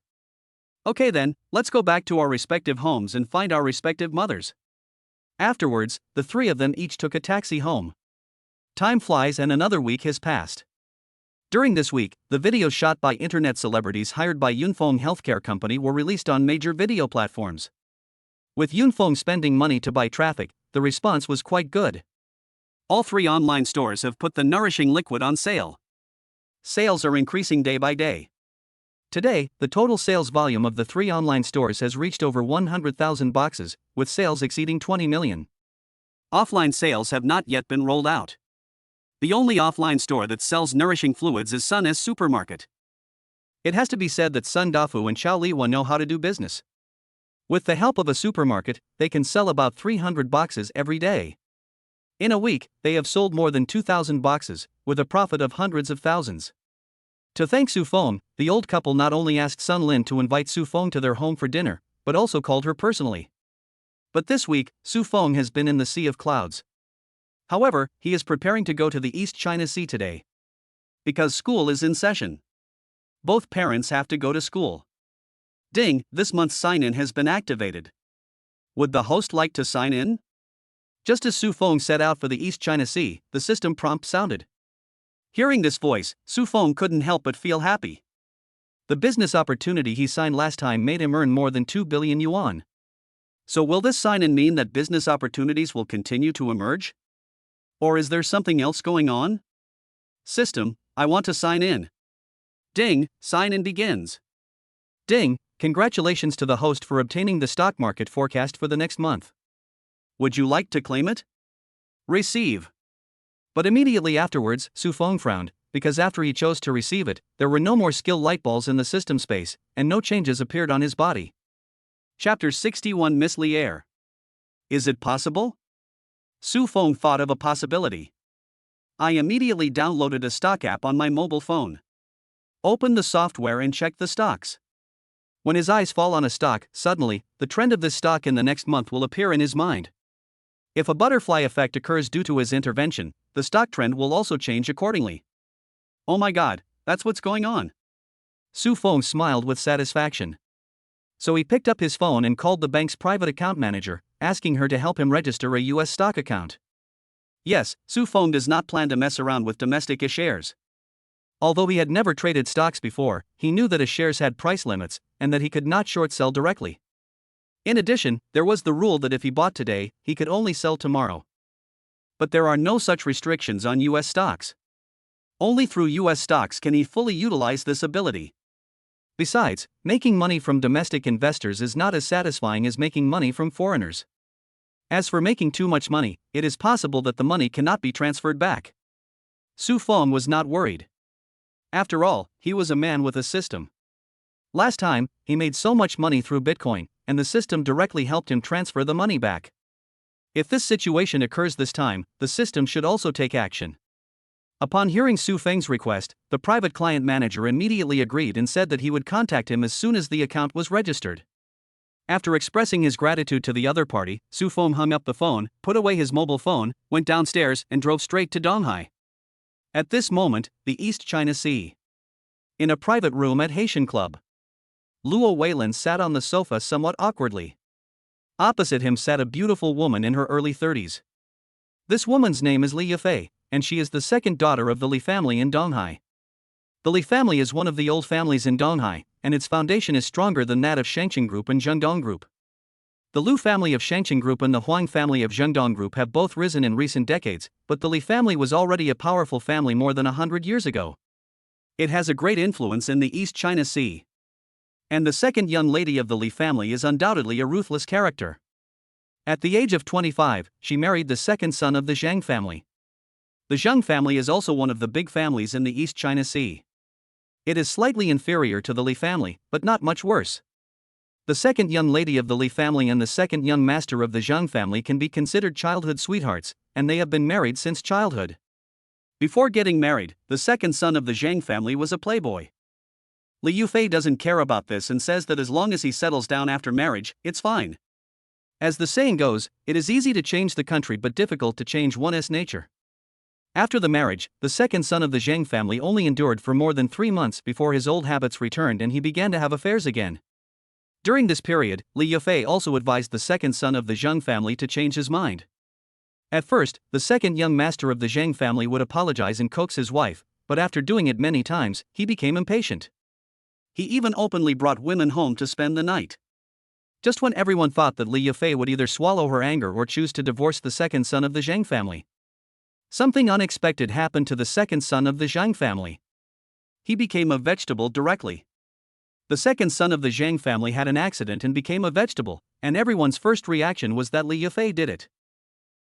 Okay then, let's go back to our respective homes and find our respective mothers. Afterwards, the 3 of them each took a taxi home. Time flies and another week has passed. During this week, the videos shot by internet celebrities hired by Yunfeng Healthcare Company were released on major video platforms. With Yunfeng spending money to buy traffic, the response was quite good. All 3 online stores have put the nourishing liquid on sale. Sales are increasing day by day. Today, the total sales volume of the 3 online stores has reached over 100,000 boxes, with sales exceeding 20 million. Offline sales have not yet been rolled out. The only offline store that sells nourishing fluids is Sun S Supermarket. It has to be said that Sun Dafu and Chao Liwa know how to do business. With the help of a supermarket, they can sell about 300 boxes every day. In a week, they have sold more than 2,000 boxes, with a profit of hundreds of thousands. To thank Su Feng, the old couple not only asked Sun Lin to invite Su Feng to their home for dinner, but also called her personally. But this week, Su Feng has been in the Sea of Clouds. However, he is preparing to go to the East China Sea today. Because school is in session. Both parents have to go to school. Ding, this month's sign-in has been activated. Would the host like to sign in? Just as Su Feng set out for the East China Sea, the system prompt sounded. Hearing this voice, Su Feng couldn't help but feel happy. The business opportunity he signed last time made him earn more than 2 billion yuan. So will this sign-in mean that business opportunities will continue to emerge? Or is there something else going on? System, I want to sign in. Ding, sign-in begins. Ding, congratulations to the host for obtaining the stock market forecast for the next month. Would you like to claim it? Receive. But immediately afterwards, Su Feng frowned, because after he chose to receive it, there were no more skill light balls in the system space, and no changes appeared on his body. Chapter 61 Miss Lier. Is it possible? Su Feng thought of a possibility. I immediately downloaded a stock app on my mobile phone. Opened the software and checked the stocks. When his eyes fall on a stock, suddenly, the trend of this stock in the next month will appear in his mind. If a butterfly effect occurs due to his intervention, the stock trend will also change accordingly. Oh my god, that's what's going on. Su Feng smiled with satisfaction. So he picked up his phone and called the bank's private account manager, asking her to help him register a US stock account. Yes, Su Feng does not plan to mess around with domestic shares. Although he had never traded stocks before, he knew that his shares had price limits, and that he could not short sell directly. In addition, there was the rule that if he bought today, he could only sell tomorrow. But there are no such restrictions on US stocks. Only through US stocks can he fully utilize this ability. Besides, making money from domestic investors is not as satisfying as making money from foreigners. As for making too much money, it is possible that the money cannot be transferred back. Su Feng was not worried. After all, he was a man with a system. Last time, he made so much money through Bitcoin, and the system directly helped him transfer the money back. If this situation occurs this time, the system should also take action. Upon hearing Su Feng's request, the private client manager immediately agreed and said that he would contact him as soon as the account was registered. After expressing his gratitude to the other party, Su Feng hung up the phone, put away his mobile phone, went downstairs, and drove straight to Donghai. At this moment, the East China Sea. In a private room at Haitian Club. Luo Weilin sat on the sofa somewhat awkwardly. Opposite him sat a beautiful woman in her early 30s. This woman's name is Li Yifei, and she is the second daughter of the Li family in Donghai. The Li family is one of the old families in Donghai, and its foundation is stronger than that of Shangqing Group and Zhendong Group. The Lu family of Shangqing Group and the Huang family of Zhendong Group have both risen in recent decades, but the Li family was already a powerful family more than 100 years ago. It has a great influence in the East China Sea. And the second young lady of the Li family is undoubtedly a ruthless character. At the age of 25, she married the second son of the Zhang family. The Zhang family is also one of the big families in the East China Sea. It is slightly inferior to the Li family, but not much worse. The second young lady of the Li family and the second young master of the Zhang family can be considered childhood sweethearts, and they have been married since childhood. Before getting married, the second son of the Zhang family was a playboy. Li Yufei doesn't care about this and says that as long as he settles down after marriage, it's fine. As the saying goes, it is easy to change the country but difficult to change one's nature. After the marriage, the second son of the Zhang family only endured for more than 3 months before his old habits returned and he began to have affairs again. During this period, Li Yufei also advised the second son of the Zhang family to change his mind. At first, the second young master of the Zhang family would apologize and coax his wife, but after doing it many times, he became impatient. He even openly brought women home to spend the night. Just when everyone thought that Li Yufei would either swallow her anger or choose to divorce the second son of the Zhang family, something unexpected happened to the second son of the Zhang family. He became a vegetable directly. The second son of the Zhang family had an accident and became a vegetable, and everyone's first reaction was that Li Yafei did it.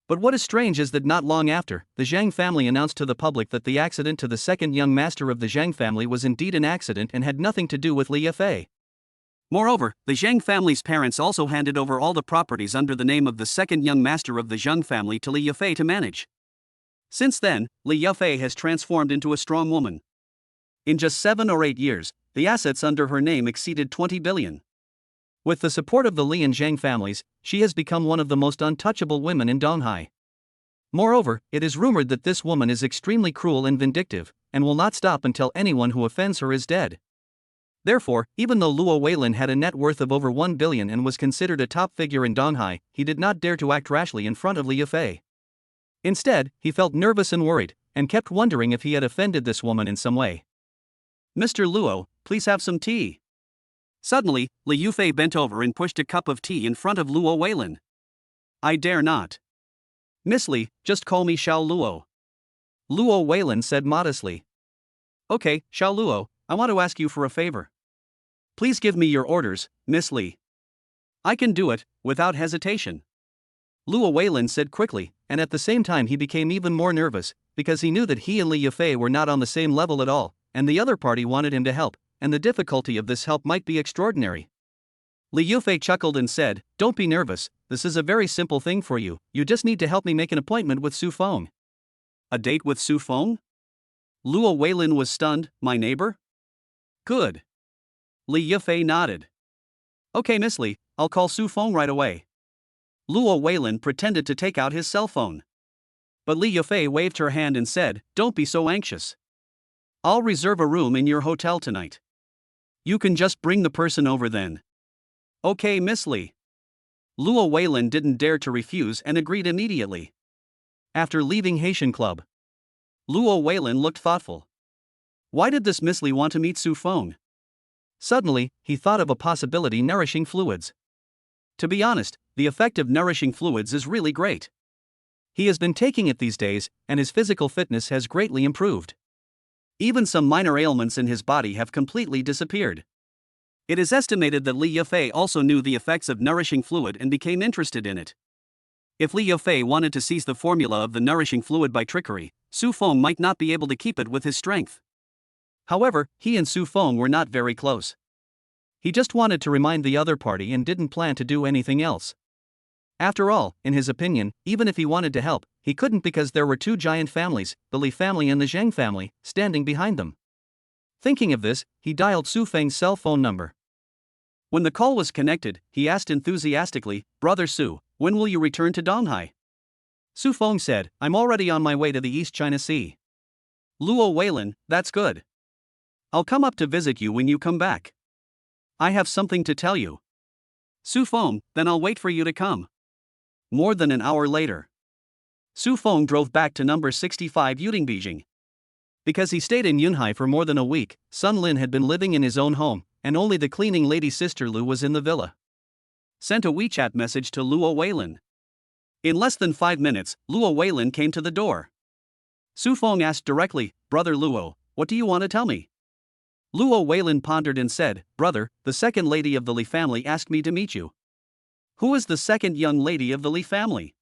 But what is strange is that not long after, the Zhang family announced to the public that the accident to the second young master of the Zhang family was indeed an accident and had nothing to do with Li Yafei. Moreover, the Zhang family's parents also handed over all the properties under the name of the second young master of the Zhang family to Li Yafei to manage. Since then, Li Yafei has transformed into a strong woman. In just 7 or 8 years, the assets under her name exceeded 20 billion. With the support of the Li and Zhang families, she has become one of the most untouchable women in Donghai. Moreover, it is rumored that this woman is extremely cruel and vindictive, and will not stop until anyone who offends her is dead. Therefore, even though Luo Weilin had a net worth of over 1 billion and was considered a top figure in Donghai, he did not dare to act rashly in front of Li Yafei. Instead, he felt nervous and worried, and kept wondering if he had offended this woman in some way. "Mr. Luo, please have some tea." Suddenly, Li Yufei bent over and pushed a cup of tea in front of Luo Weilin. "I dare not." "Miss Li, just call me Xiao Luo." Luo Weilin said modestly. "Okay, Xiao Luo, I want to ask you for a favor. Please give me your orders, Miss Li." "I can do it, without hesitation," Luo Weilin said quickly, and at the same time he became even more nervous, because he knew that he and Li Yafei were not on the same level at all, and the other party wanted him to help, and the difficulty of this help might be extraordinary. Li Yufei chuckled and said, "Don't be nervous, this is a very simple thing for you, you just need to help me make an appointment with Su Feng." "A date with Su Feng?" Luo Weilin was stunned. "My neighbor?" "Good." Li Yufei nodded. "Okay, Miss Li, I'll call Su Feng right away." Luo Weilin pretended to take out his cell phone. But Li Yufei waved her hand and said, "Don't be so anxious. I'll reserve a room in your hotel tonight. You can just bring the person over then." "Okay, Miss Li." Luo Weilin didn't dare to refuse and agreed immediately. After leaving Haitian Club, Luo Weilin looked thoughtful. Why did this Miss Li want to meet Su Feng? Suddenly, he thought of a possibility: nourishing fluids. To be honest, the effect of nourishing fluids is really great. He has been taking it these days, and his physical fitness has greatly improved. Even some minor ailments in his body have completely disappeared. It is estimated that Li Yafei also knew the effects of nourishing fluid and became interested in it. If Li Yafei wanted to seize the formula of the nourishing fluid by trickery, Su Feng might not be able to keep it with his strength. However, he and Su Feng were not very close. He just wanted to remind the other party and didn't plan to do anything else. After all, in his opinion, even if he wanted to help, he couldn't because there were two giant families, the Li family and the Zhang family, standing behind them. Thinking of this, he dialed Su Feng's cell phone number. When the call was connected, he asked enthusiastically, "Brother Su, when will you return to Donghai?" Su Feng said, "I'm already on my way to the East China Sea." Luo Weilin, "That's good. I'll come up to visit you when you come back. I have something to tell you." Su Feng, "Then I'll wait for you to come." More than an hour later, Su Feng drove back to number 65 Yudingbeijing. Because he stayed in Yunhai for more than a week, Sun Lin had been living in his own home, and only the cleaning lady sister Lu was in the villa. Sent a WeChat message to Luo Weilin. In less than 5 minutes, Luo Weilin came to the door. Su Feng asked directly, "Brother Luo, what do you want to tell me?" Luo Weilin pondered and said, "Brother, the second lady of the Li family asked me to meet you." "Who is the second young lady of the Li family?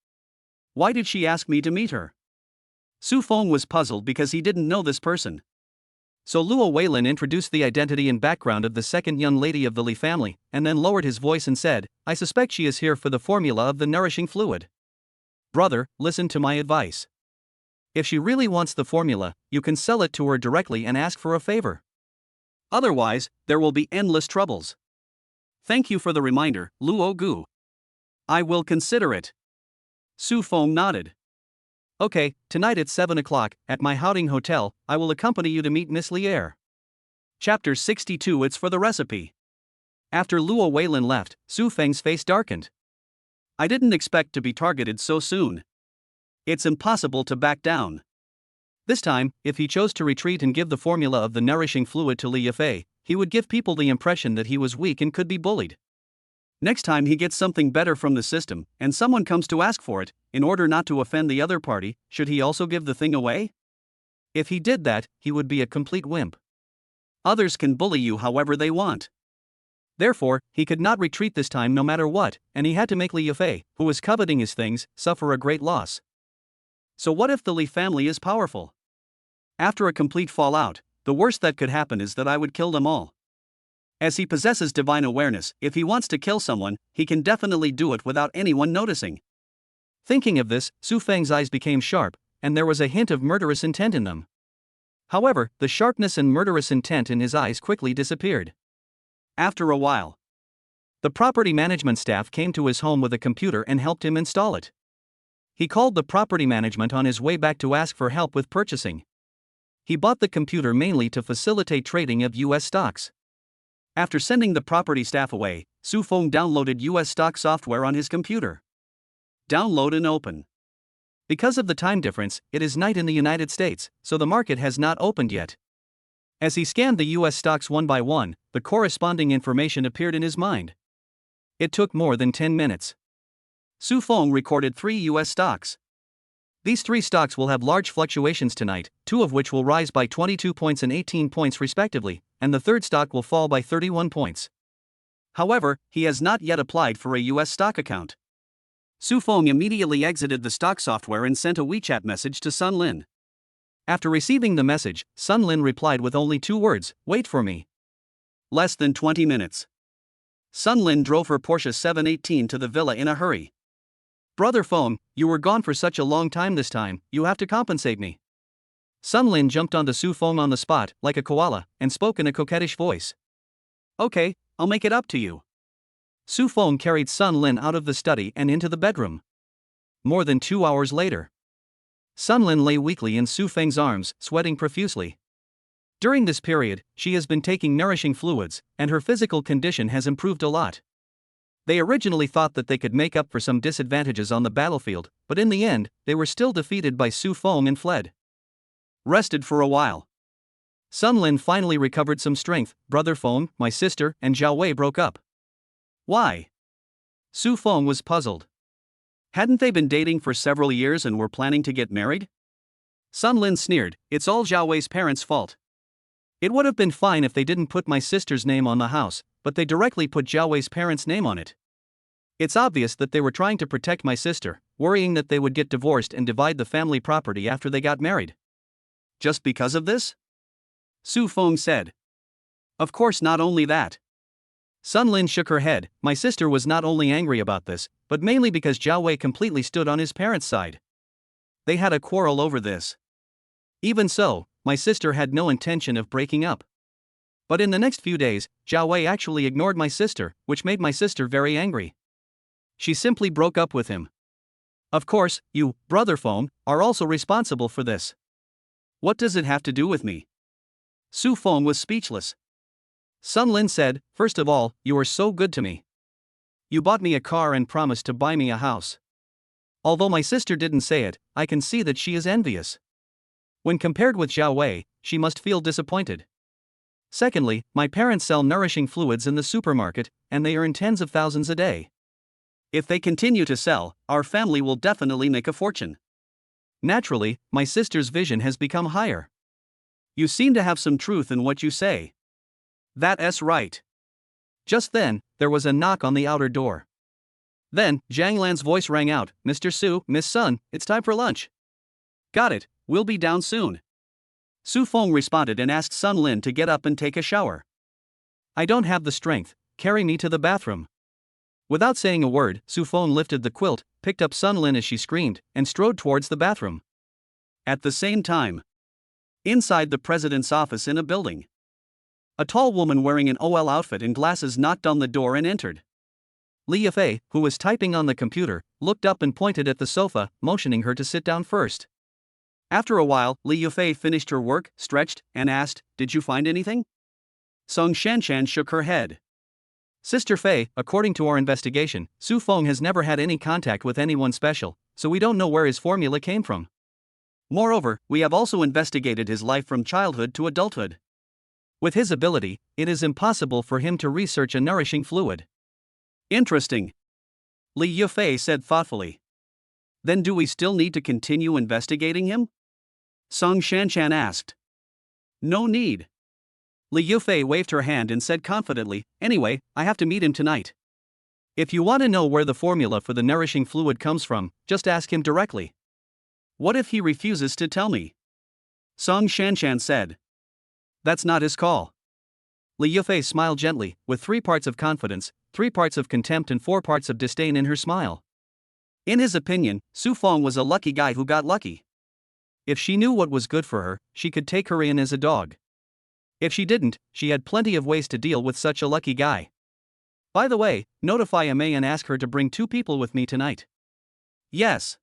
Why did she ask me to meet her?" Su Feng was puzzled because he didn't know this person. So Luo Weilin introduced the identity and background of the second young lady of the Li family, and then lowered his voice and said, "I suspect she is here for the formula of the nourishing fluid. Brother, listen to my advice. If she really wants the formula, you can sell it to her directly and ask for a favor. Otherwise, there will be endless troubles. Thank you for the reminder, Luo Gu. I will consider it." Su Feng nodded. "Okay, tonight at 7 o'clock, at my Haoding Hotel, I will accompany you to meet Miss Lier." Chapter 62. It's for the recipe. After Luo Weilin left, Su Feng's face darkened. "I didn't expect to be targeted so soon. It's impossible to back down." This time, if he chose to retreat and give the formula of the nourishing fluid to Li Yafei, he would give people the impression that he was weak and could be bullied. Next time he gets something better from the system, and someone comes to ask for it, in order not to offend the other party, should he also give the thing away? If he did that, he would be a complete wimp. Others can bully you however they want. Therefore, he could not retreat this time no matter what, and he had to make Li Yufei, who was coveting his things, suffer a great loss. So what if the Li family is powerful? After a complete fallout, the worst that could happen is that I would kill them all. As he possesses divine awareness, if he wants to kill someone, he can definitely do it without anyone noticing. Thinking of this, Su Feng's eyes became sharp, and there was a hint of murderous intent in them. However, the sharpness and murderous intent in his eyes quickly disappeared. After a while, the property management staff came to his home with a computer and helped him install it. He called the property management on his way back to ask for help with purchasing. He bought the computer mainly to facilitate trading of US stocks. After sending the property staff away, Su Feng downloaded US stock software on his computer. Download and open. Because of the time difference, it is night in the United States, so the market has not opened yet. As he scanned the US stocks one by one, the corresponding information appeared in his mind. It took more than 10 minutes. Su Feng recorded 3 US stocks. These 3 stocks will have large fluctuations tonight, 2 of which will rise by 22 points and 18 points respectively, and the third stock will fall by 31 points. However, he has not yet applied for a US stock account. Su Feng immediately exited the stock software and sent a WeChat message to Sun Lin. After receiving the message, Sun Lin replied with only 2 words, "Wait for me." Less than 20 minutes. Sun Lin drove her Porsche 718 to the villa in a hurry. "Brother Feng, you were gone for such a long time this time, you have to compensate me." Sun Lin jumped onto Su Feng on the spot, like a koala, and spoke in a coquettish voice. "Okay, I'll make it up to you." Su Feng carried Sun Lin out of the study and into the bedroom. More than 2 hours later, Sun Lin lay weakly in Su Feng's arms, sweating profusely. During this period, she has been taking nourishing fluids, and her physical condition has improved a lot. They originally thought that they could make up for some disadvantages on the battlefield, but in the end, they were still defeated by Su Feng and fled. Rested for a while, Sun Lin finally recovered some strength. "Brother Feng, my sister, and Zhao Wei broke up." "Why?" Su Feng was puzzled. Hadn't they been dating for several years and were planning to get married? Sun Lin sneered, "It's all Zhao Wei's parents' fault. It would have been fine if they didn't put my sister's name on the house, but they directly put Zhao Wei's parents' name on it. It's obvious that they were trying to protect my sister, worrying that they would get divorced and divide the family property after they got married." "Just because of this?" Su Feng said. "Of course, not only that." Sun Lin shook her head. "My sister was not only angry about this, but mainly because Zhao Wei completely stood on his parents' side. They had a quarrel over this. Even so, my sister had no intention of breaking up. But in the next few days, Zhao Wei actually ignored my sister, which made my sister very angry. She simply broke up with him. Of course, you, Brother Feng, are also responsible for this." "What does it have to do with me?" Su Feng was speechless. Sun Lin said, "First of all, you are so good to me. You bought me a car and promised to buy me a house. Although my sister didn't say it, I can see that she is envious. When compared with Zhao Wei, she must feel disappointed. Secondly, my parents sell nourishing fluids in the supermarket, and they earn tens of thousands a day. If they continue to sell, our family will definitely make a fortune. Naturally, my sister's vision has become higher. You seem to have some truth in what you say." "That's right." Just then, there was a knock on the outer door. Then, Zhang Lan's voice rang out, "Mr. Su, Miss Sun, it's time for lunch." "Got it, we'll be down soon." Su Feng responded and asked Sun Lin to get up and take a shower. "I don't have the strength, carry me to the bathroom." Without saying a word, Su Feng lifted the quilt, picked up Sun Lin as she screamed, and strode towards the bathroom. At the same time, inside the president's office in a building, a tall woman wearing an OL outfit and glasses knocked on the door and entered. Li Yufei, who was typing on the computer, looked up and pointed at the sofa, motioning her to sit down first. After a while, Li Yufei finished her work, stretched, and asked, "Did you find anything?" Song Shanshan shook her head. "Sister Fei, according to our investigation, Su Feng has never had any contact with anyone special, so we don't know where his formula came from. Moreover, we have also investigated his life from childhood to adulthood. With his ability, it is impossible for him to research a nourishing fluid." "Interesting," Li Yufei said thoughtfully. "Then do we still need to continue investigating him?" Song Shanshan asked. "No need." Li Yufei waved her hand and said confidently, "Anyway, I have to meet him tonight. If you want to know where the formula for the nourishing fluid comes from, just ask him directly." "What if he refuses to tell me?" Song Shanshan said. "That's not his call." Li Yufei smiled gently, with 3 parts of confidence, 3 parts of contempt and 4 parts of disdain in her smile. In his opinion, Su Feng was a lucky guy who got lucky. If she knew what was good for her, she could take her in as a dog. If she didn't, she had plenty of ways to deal with such a lucky guy. "By the way, notify Amei and ask her to bring 2 people with me tonight." "Yes."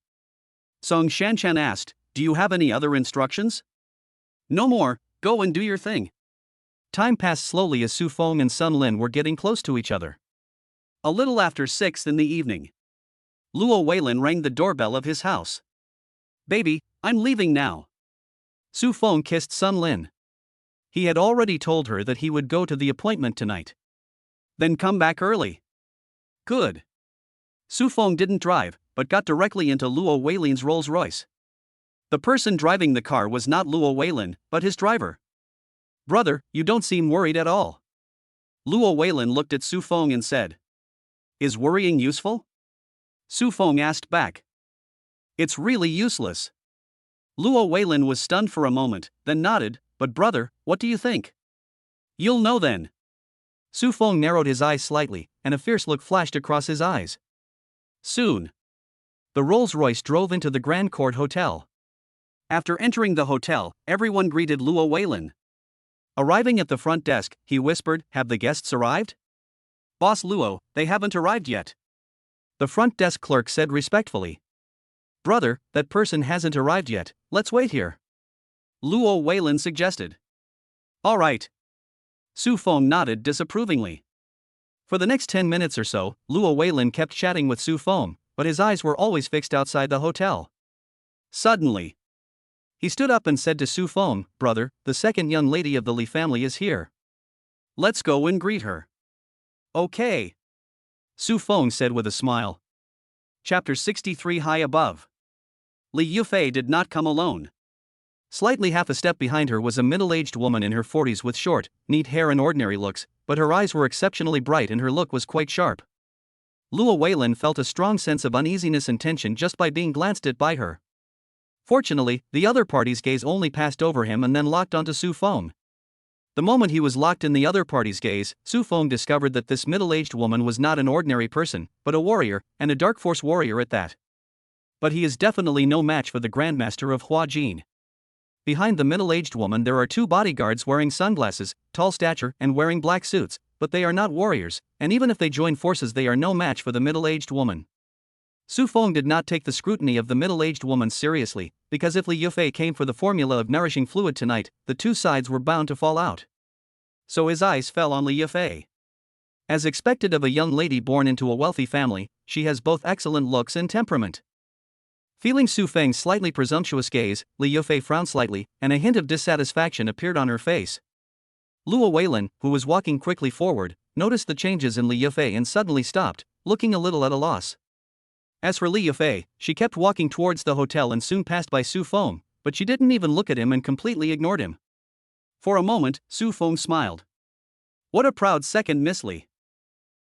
Song Shanshan asked, "Do you have any other instructions?" "No more, go and do your thing." Time passed slowly as Su Feng and Sun Lin were getting close to each other. A little after 6 in the evening, Luo Weilin rang the doorbell of his house. "Baby, I'm leaving now." Su Feng kissed Sun Lin. He had already told her that he would go to the appointment tonight. "Then come back early." "Good." Su Feng didn't drive, but got directly into Luo Weilin's Rolls Royce. The person driving the car was not Luo Weilin, but his driver. "Brother, you don't seem worried at all." Luo Weilin looked at Su Feng and said, "Is worrying useful?" Su Feng asked back. "It's really useless." Luo Weilin was stunned for a moment, then nodded, "But brother, what do you think?" "You'll know then." Su Feng narrowed his eyes slightly, and a fierce look flashed across his eyes. Soon, the Rolls-Royce drove into the Grand Court Hotel. After entering the hotel, everyone greeted Luo Weilin. Arriving at the front desk, he whispered, "Have the guests arrived?" "Boss Luo, they haven't arrived yet." The front desk clerk said respectfully. "Brother, that person hasn't arrived yet, let's wait here," Luo Weilin suggested. "All right." Su Feng nodded disapprovingly. For the next 10 minutes or so, Luo Weilin kept chatting with Su Feng, but his eyes were always fixed outside the hotel. Suddenly, he stood up and said to Su Feng, "Brother, the second young lady of the Li family is here. Let's go and greet her." "Okay," Su Feng said with a smile. Chapter 63 High Above. Li Yufei did not come alone. Slightly half a step behind her was a middle-aged woman in her 40s with short, neat hair and ordinary looks, but her eyes were exceptionally bright and her look was quite sharp. Luo Weilin felt a strong sense of uneasiness and tension just by being glanced at by her. Fortunately, the other party's gaze only passed over him and then locked onto Su Feng. The moment he was locked in the other party's gaze, Su Feng discovered that this middle-aged woman was not an ordinary person, but a warrior, and a Dark Force warrior at that. But he is definitely no match for the Grandmaster of Hua Jin. Behind the middle-aged woman there are 2 bodyguards wearing sunglasses, tall stature and wearing black suits, but they are not warriors, and even if they join forces they are no match for the middle-aged woman. Su Feng did not take the scrutiny of the middle-aged woman seriously, because if Li Yufei came for the formula of nourishing fluid tonight, the 2 sides were bound to fall out. So his eyes fell on Li Yufei. As expected of a young lady born into a wealthy family, she has both excellent looks and temperament. Feeling Su Feng's slightly presumptuous gaze, Li Yufei frowned slightly, and a hint of dissatisfaction appeared on her face. Luo Weilin, who was walking quickly forward, noticed the changes in Li Yufei and suddenly stopped, looking a little at a loss. As for Li Yufei, she kept walking towards the hotel and soon passed by Su Feng, but she didn't even look at him and completely ignored him. For a moment, Su Feng smiled. "What a proud second Miss Li.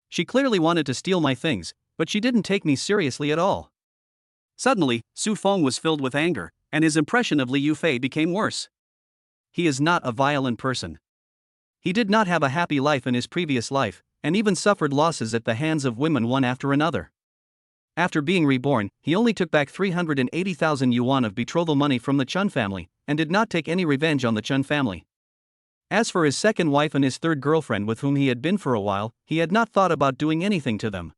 She clearly wanted to steal my things, but she didn't take me seriously at all." Suddenly, Su Feng was filled with anger, and his impression of Li Yufei became worse. He is not a violent person. He did not have a happy life in his previous life, and even suffered losses at the hands of women one after another. After being reborn, he only took back 380,000 yuan of betrothal money from the Chun family, and did not take any revenge on the Chun family. As for his second wife and his third girlfriend with whom he had been for a while, he had not thought about doing anything to them.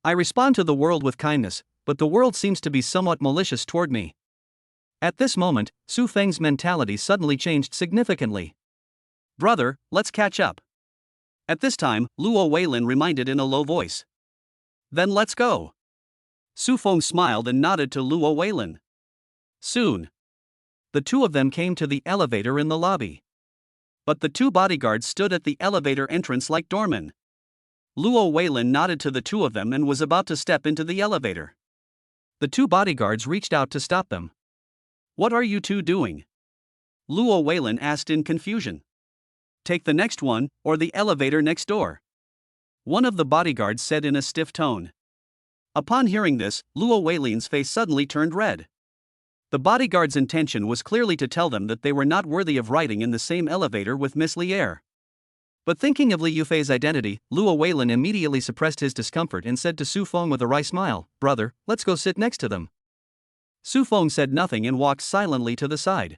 "I respond to the world with kindness, but the world seems to be somewhat malicious toward me." At this moment, Su Feng's mentality suddenly changed significantly. "Brother, let's catch up." At this time, Luo Weilin reminded in a low voice. "Then let's go." Su Feng smiled and nodded to Luo Weilin. Soon, the 2 of them came to the elevator in the lobby. But the 2 bodyguards stood at the elevator entrance like doormen. Luo Weilin nodded to the 2 of them and was about to step into the elevator. The 2 bodyguards reached out to stop them. "What are you 2 doing?" Luo Weilin asked in confusion. take the next one, or the elevator next door," one of the bodyguards said in a stiff tone. Upon hearing this, Luo Weilin's face suddenly turned red. The bodyguard's intention was clearly to tell them that they were not worthy of riding in the same elevator with Miss Lier. But thinking of Li Yufei's identity, Luo Weilin immediately suppressed his discomfort and said to Su Feng with a wry smile, "Brother, let's go sit next to them." Su Feng said nothing and walked silently to the side.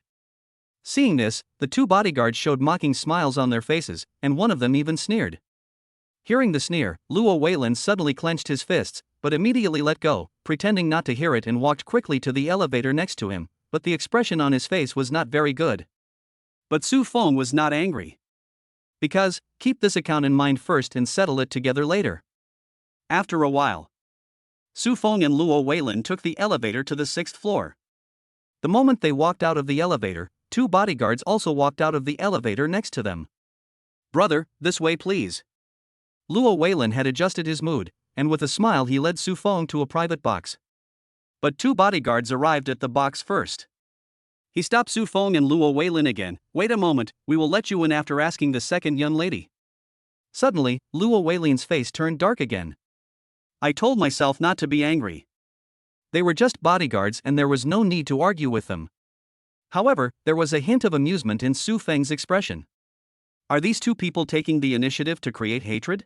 Seeing this, the two bodyguards showed mocking smiles on their faces, and one of them even sneered. Hearing the sneer, Luo Weilin suddenly clenched his fists, but immediately let go, pretending not to hear it, and walked quickly to the elevator next to him, but the expression on his face was not very good. But Su Feng was not angry. Because, keep this account in mind first and settle it together later. After a while, Su Feng and Luo Weilin took the elevator to the 6th floor. The moment they walked out of the elevator, two bodyguards also walked out of the elevator next to them. "Brother, this way please." Luo Weilin had adjusted his mood, and with a smile he led Su Feng to a private box. But two bodyguards arrived at the box first. He stopped Su Feng and Luo Weilin again. "Wait a moment, we will let you in after asking the second young lady." Suddenly, Luo Weilin's face turned dark again. "I told myself not to be angry. They were just bodyguards and there was no need to argue with them." However, there was a hint of amusement in Su Feng's expression. Are these two people taking the initiative to create hatred?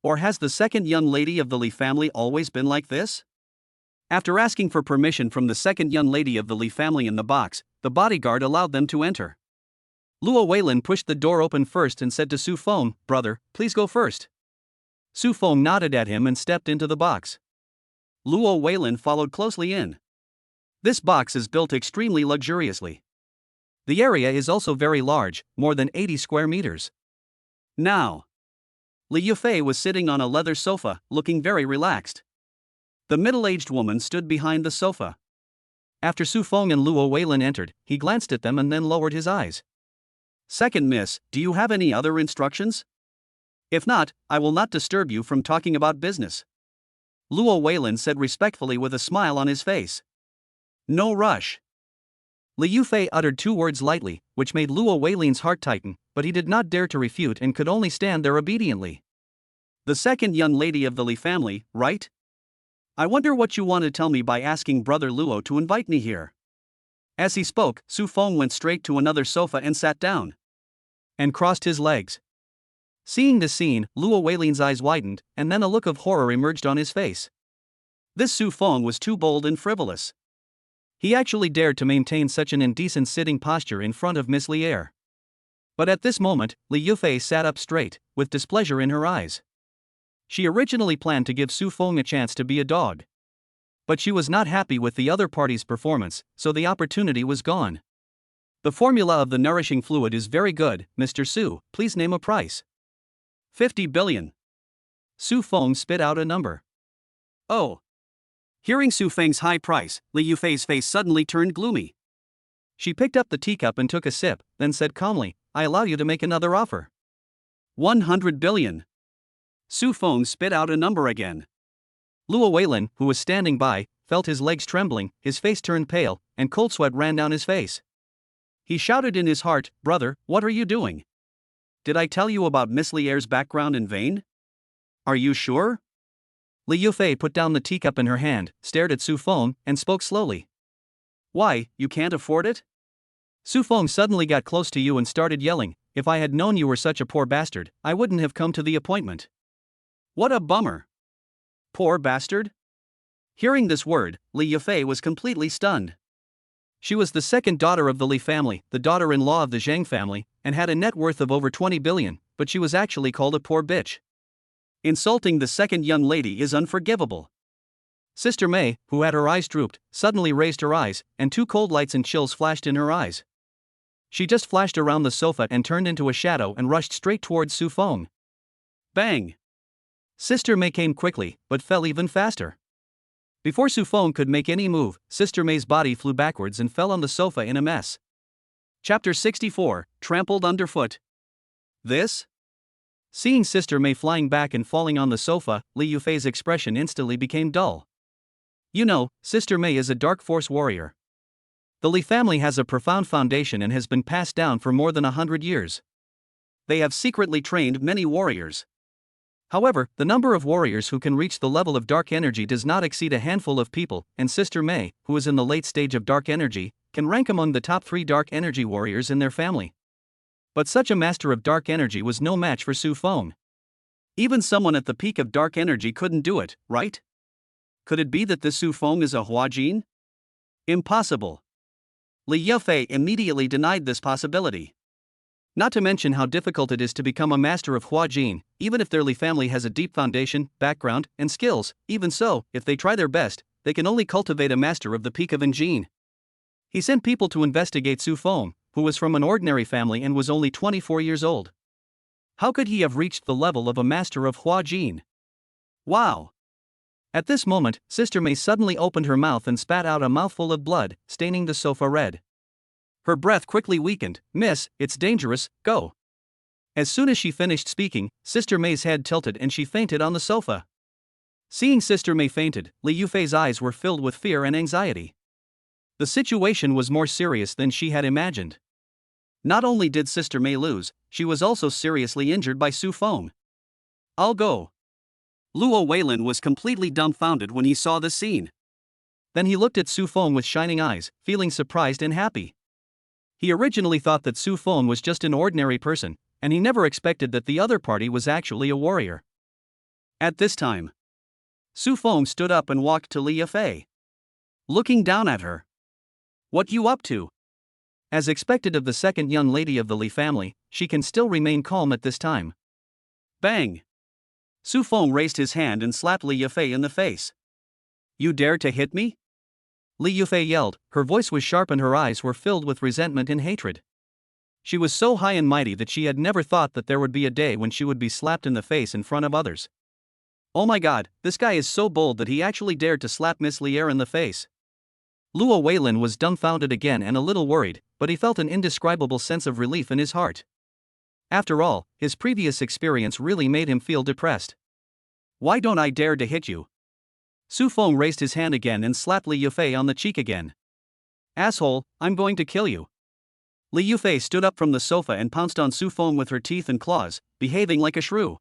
Or has the second young lady of the Li family always been like this? After asking for permission from the second young lady of the Li family in the box, the bodyguard allowed them to enter. Luo Weilin pushed the door open first and said to Su Feng, "Brother, please go first." Su Feng nodded at him and stepped into the box. Luo Weilin followed closely in. This box is built extremely luxuriously. The area is also very large, more than 80 square meters. Now, Li Yufei was sitting on a leather sofa, looking very relaxed. The middle-aged woman stood behind the sofa. After Su Feng and Luo Weilin entered, he glanced at them and then lowered his eyes. "Second miss, do you have any other instructions? If not, I will not disturb you from talking about business," Luo Weilin said respectfully with a smile on his face. "No rush." Li Yufei uttered two words lightly, which made Luo Weilin's heart tighten, but he did not dare to refute and could only stand there obediently. "The second young lady of the Li family, right? I wonder what you want to tell me by asking Brother Luo to invite me here." As he spoke, Su Feng went straight to another sofa and sat down. And crossed his legs. Seeing this scene, Luo Weilin's eyes widened, and then a look of horror emerged on his face. This Su Feng was too bold and frivolous. He actually dared to maintain such an indecent sitting posture in front of Miss Lier. But at this moment, Li Yufei sat up straight, with displeasure in her eyes. She originally planned to give Su Feng a chance to be a dog. But she was not happy with the other party's performance, so the opportunity was gone. "The formula of the nourishing fluid is very good, Mr. Su, please name a price." 50 billion. Su Feng spit out a number. "Oh." Hearing Su Feng's high price, Li Yufei's face suddenly turned gloomy. She picked up the teacup and took a sip, then said calmly, "I allow you to make another offer." 100 billion. Su Feng spit out a number again. Luo Weilin, who was standing by, felt his legs trembling, his face turned pale, and cold sweat ran down his face. He shouted in his heart, "Brother, what are you doing? Did I tell you about Miss Lier's background in vain? Are you sure?" Li Yufei put down the teacup in her hand, stared at Su Feng, and spoke slowly. "Why, you can't afford it?" Su Feng suddenly got close to you and started yelling, "If I had known you were such a poor bastard, I wouldn't have come to the appointment." What a bummer. Poor bastard? Hearing this word, Li Yufei was completely stunned. She was the second daughter of the Li family, the daughter-in-law of the Zhang family, and had a net worth of over 20 billion, but she was actually called a poor bitch. Insulting the second young lady is unforgivable. Sister Mei, who had her eyes drooped, suddenly raised her eyes, and two cold lights and chills flashed in her eyes. She just flashed around the sofa and turned into a shadow and rushed straight towards Su Feng. Bang! Sister Mei came quickly, but fell even faster. Before Su Feng could make any move, Sister Mei's body flew backwards and fell on the sofa in a mess. Chapter 64, Trampled Underfoot. This? Seeing Sister Mei flying back and falling on the sofa, Li Yufei's expression instantly became dull. You know, Sister Mei is a dark force warrior. The Li family has a profound foundation and has been passed down for more than 100 years. They have secretly trained many warriors. However, the number of warriors who can reach the level of dark energy does not exceed a handful of people, and Sister May, who is in the late stage of dark energy, can rank among the top 3 dark energy warriors in their family. But such a master of dark energy was no match for Su Feng. Even someone at the peak of dark energy couldn't do it, right? Could it be that this Su Feng is a Huajin? Impossible. Li Yufei immediately denied this possibility. Not to mention how difficult it is to become a master of Huajin, even if their Li family has a deep foundation, background, and skills. Even so, if they try their best, they can only cultivate a master of the peak of Anjin. He sent people to investigate Su Feng, who was from an ordinary family and was only 24 years old. How could he have reached the level of a master of Huajin? Wow! At this moment, Sister May suddenly opened her mouth and spat out a mouthful of blood, staining the sofa red. Her breath quickly weakened. "Miss, it's dangerous, go." As soon as she finished speaking, Sister May's head tilted and she fainted on the sofa. Seeing Sister May fainted, Li Yufei's eyes were filled with fear and anxiety. The situation was more serious than she had imagined. Not only did Sister May lose, she was also seriously injured by Su Feng. "I'll go." Luo Weilin was completely dumbfounded when he saw this scene. Then he looked at Su Feng with shining eyes, feeling surprised and happy. He originally thought that Su Feng was just an ordinary person, and he never expected that the other party was actually a warrior. At this time, Su Feng stood up and walked to Li Yufei. Looking down at her. "What you up to?" As expected of the second young lady of the Li family, she can still remain calm at this time. Bang! Su Feng raised his hand and slapped Li Yufei in the face. "You dare to hit me?" Li Yufei yelled, her voice was sharp and her eyes were filled with resentment and hatred. She was so high and mighty that she had never thought that there would be a day when she would be slapped in the face in front of others. Oh my god, this guy is so bold that he actually dared to slap Miss Lier in the face. Luo Weilin was dumbfounded again and a little worried, but he felt an indescribable sense of relief in his heart. After all, his previous experience really made him feel depressed. "Why don't I dare to hit you?" Su Feng raised his hand again and slapped Li Yufei on the cheek again. "Asshole, I'm going to kill you." Li Yufei stood up from the sofa and pounced on Su Feng with her teeth and claws, behaving like a shrew.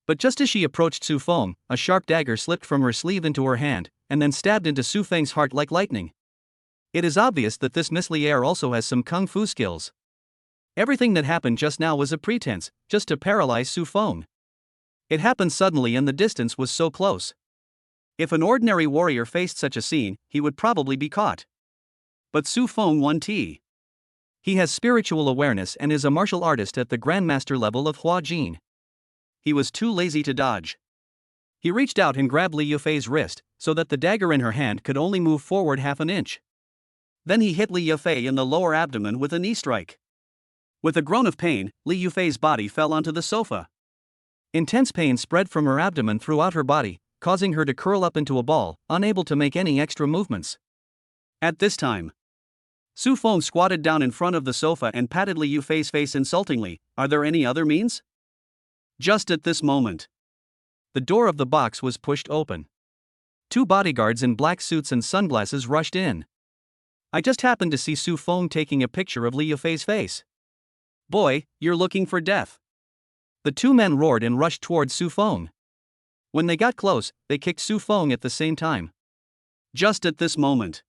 But just as she approached Su Feng, a sharp dagger slipped from her sleeve into her hand, and then stabbed into Su Feng's heart like lightning. It is obvious that this Miss Lier also has some kung fu skills. Everything that happened just now was a pretense, just to paralyze Su Feng. It happened suddenly and the distance was so close. If an ordinary warrior faced such a scene, he would probably be caught. But Su Feng won T. He has spiritual awareness and is a martial artist at the Grandmaster level of Huajin. He was too lazy to dodge. He reached out and grabbed Li Yufei's wrist, so that the dagger in her hand could only move forward half an inch. Then he hit Li Yufei in the lower abdomen with a knee strike. With a groan of pain, Li Yufei's body fell onto the sofa. Intense pain spread from her abdomen throughout her body, causing her to curl up into a ball, unable to make any extra movements. At this time, Su Feng squatted down in front of the sofa and patted Li Yufei's face insultingly. "Are there any other means?" Just at this moment, the door of the box was pushed open. 2 bodyguards in black suits and sunglasses rushed in. I just happened to see Su Feng taking a picture of Li Yufei's face. "Boy, you're looking for death." The 2 men roared and rushed towards Su Feng. When they got close, they kicked Su Feng at the same time. Just at this moment,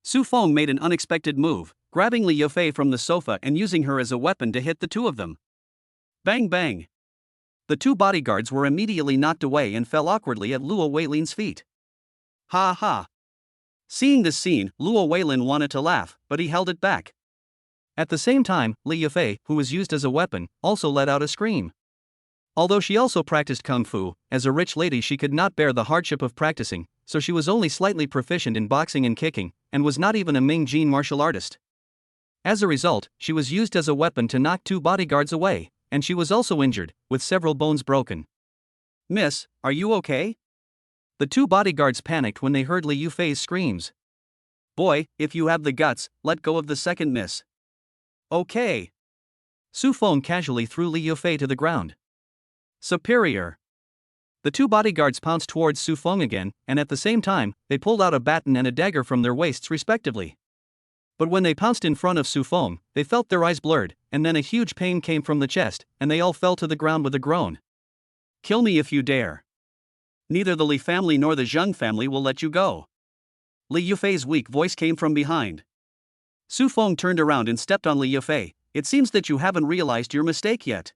Su Feng made an unexpected move, grabbing Li Yufei from the sofa and using her as a weapon to hit the 2 of them. Bang bang! The 2 bodyguards were immediately knocked away and fell awkwardly at Luo Weilin's feet. Ha ha! Seeing this scene, Luo Weilin wanted to laugh, but he held it back. At the same time, Li Yufei, who was used as a weapon, also let out a scream. Although she also practiced kung fu, as a rich lady she could not bear the hardship of practicing, so she was only slightly proficient in boxing and kicking, and was not even a Mingjin martial artist. As a result, she was used as a weapon to knock 2 bodyguards away, and she was also injured, with several bones broken. "Miss, are you okay?" The 2 bodyguards panicked when they heard Li Yufei's screams. "Boy, if you have the guts, let go of the second miss." "Okay." Su Feng casually threw Li Yufei to the ground. "Superior." The 2 bodyguards pounced towards Su Feng again, and at the same time, they pulled out a baton and a dagger from their waists respectively. But when they pounced in front of Su Feng, they felt their eyes blurred, and then a huge pain came from the chest, and they all fell to the ground with a groan. Kill me if you dare. Neither the Li family nor the Zheng family will let you go. Li Yufei's weak voice came from behind. Su Feng turned around and stepped on Li Yufei. It seems that you haven't realized your mistake yet.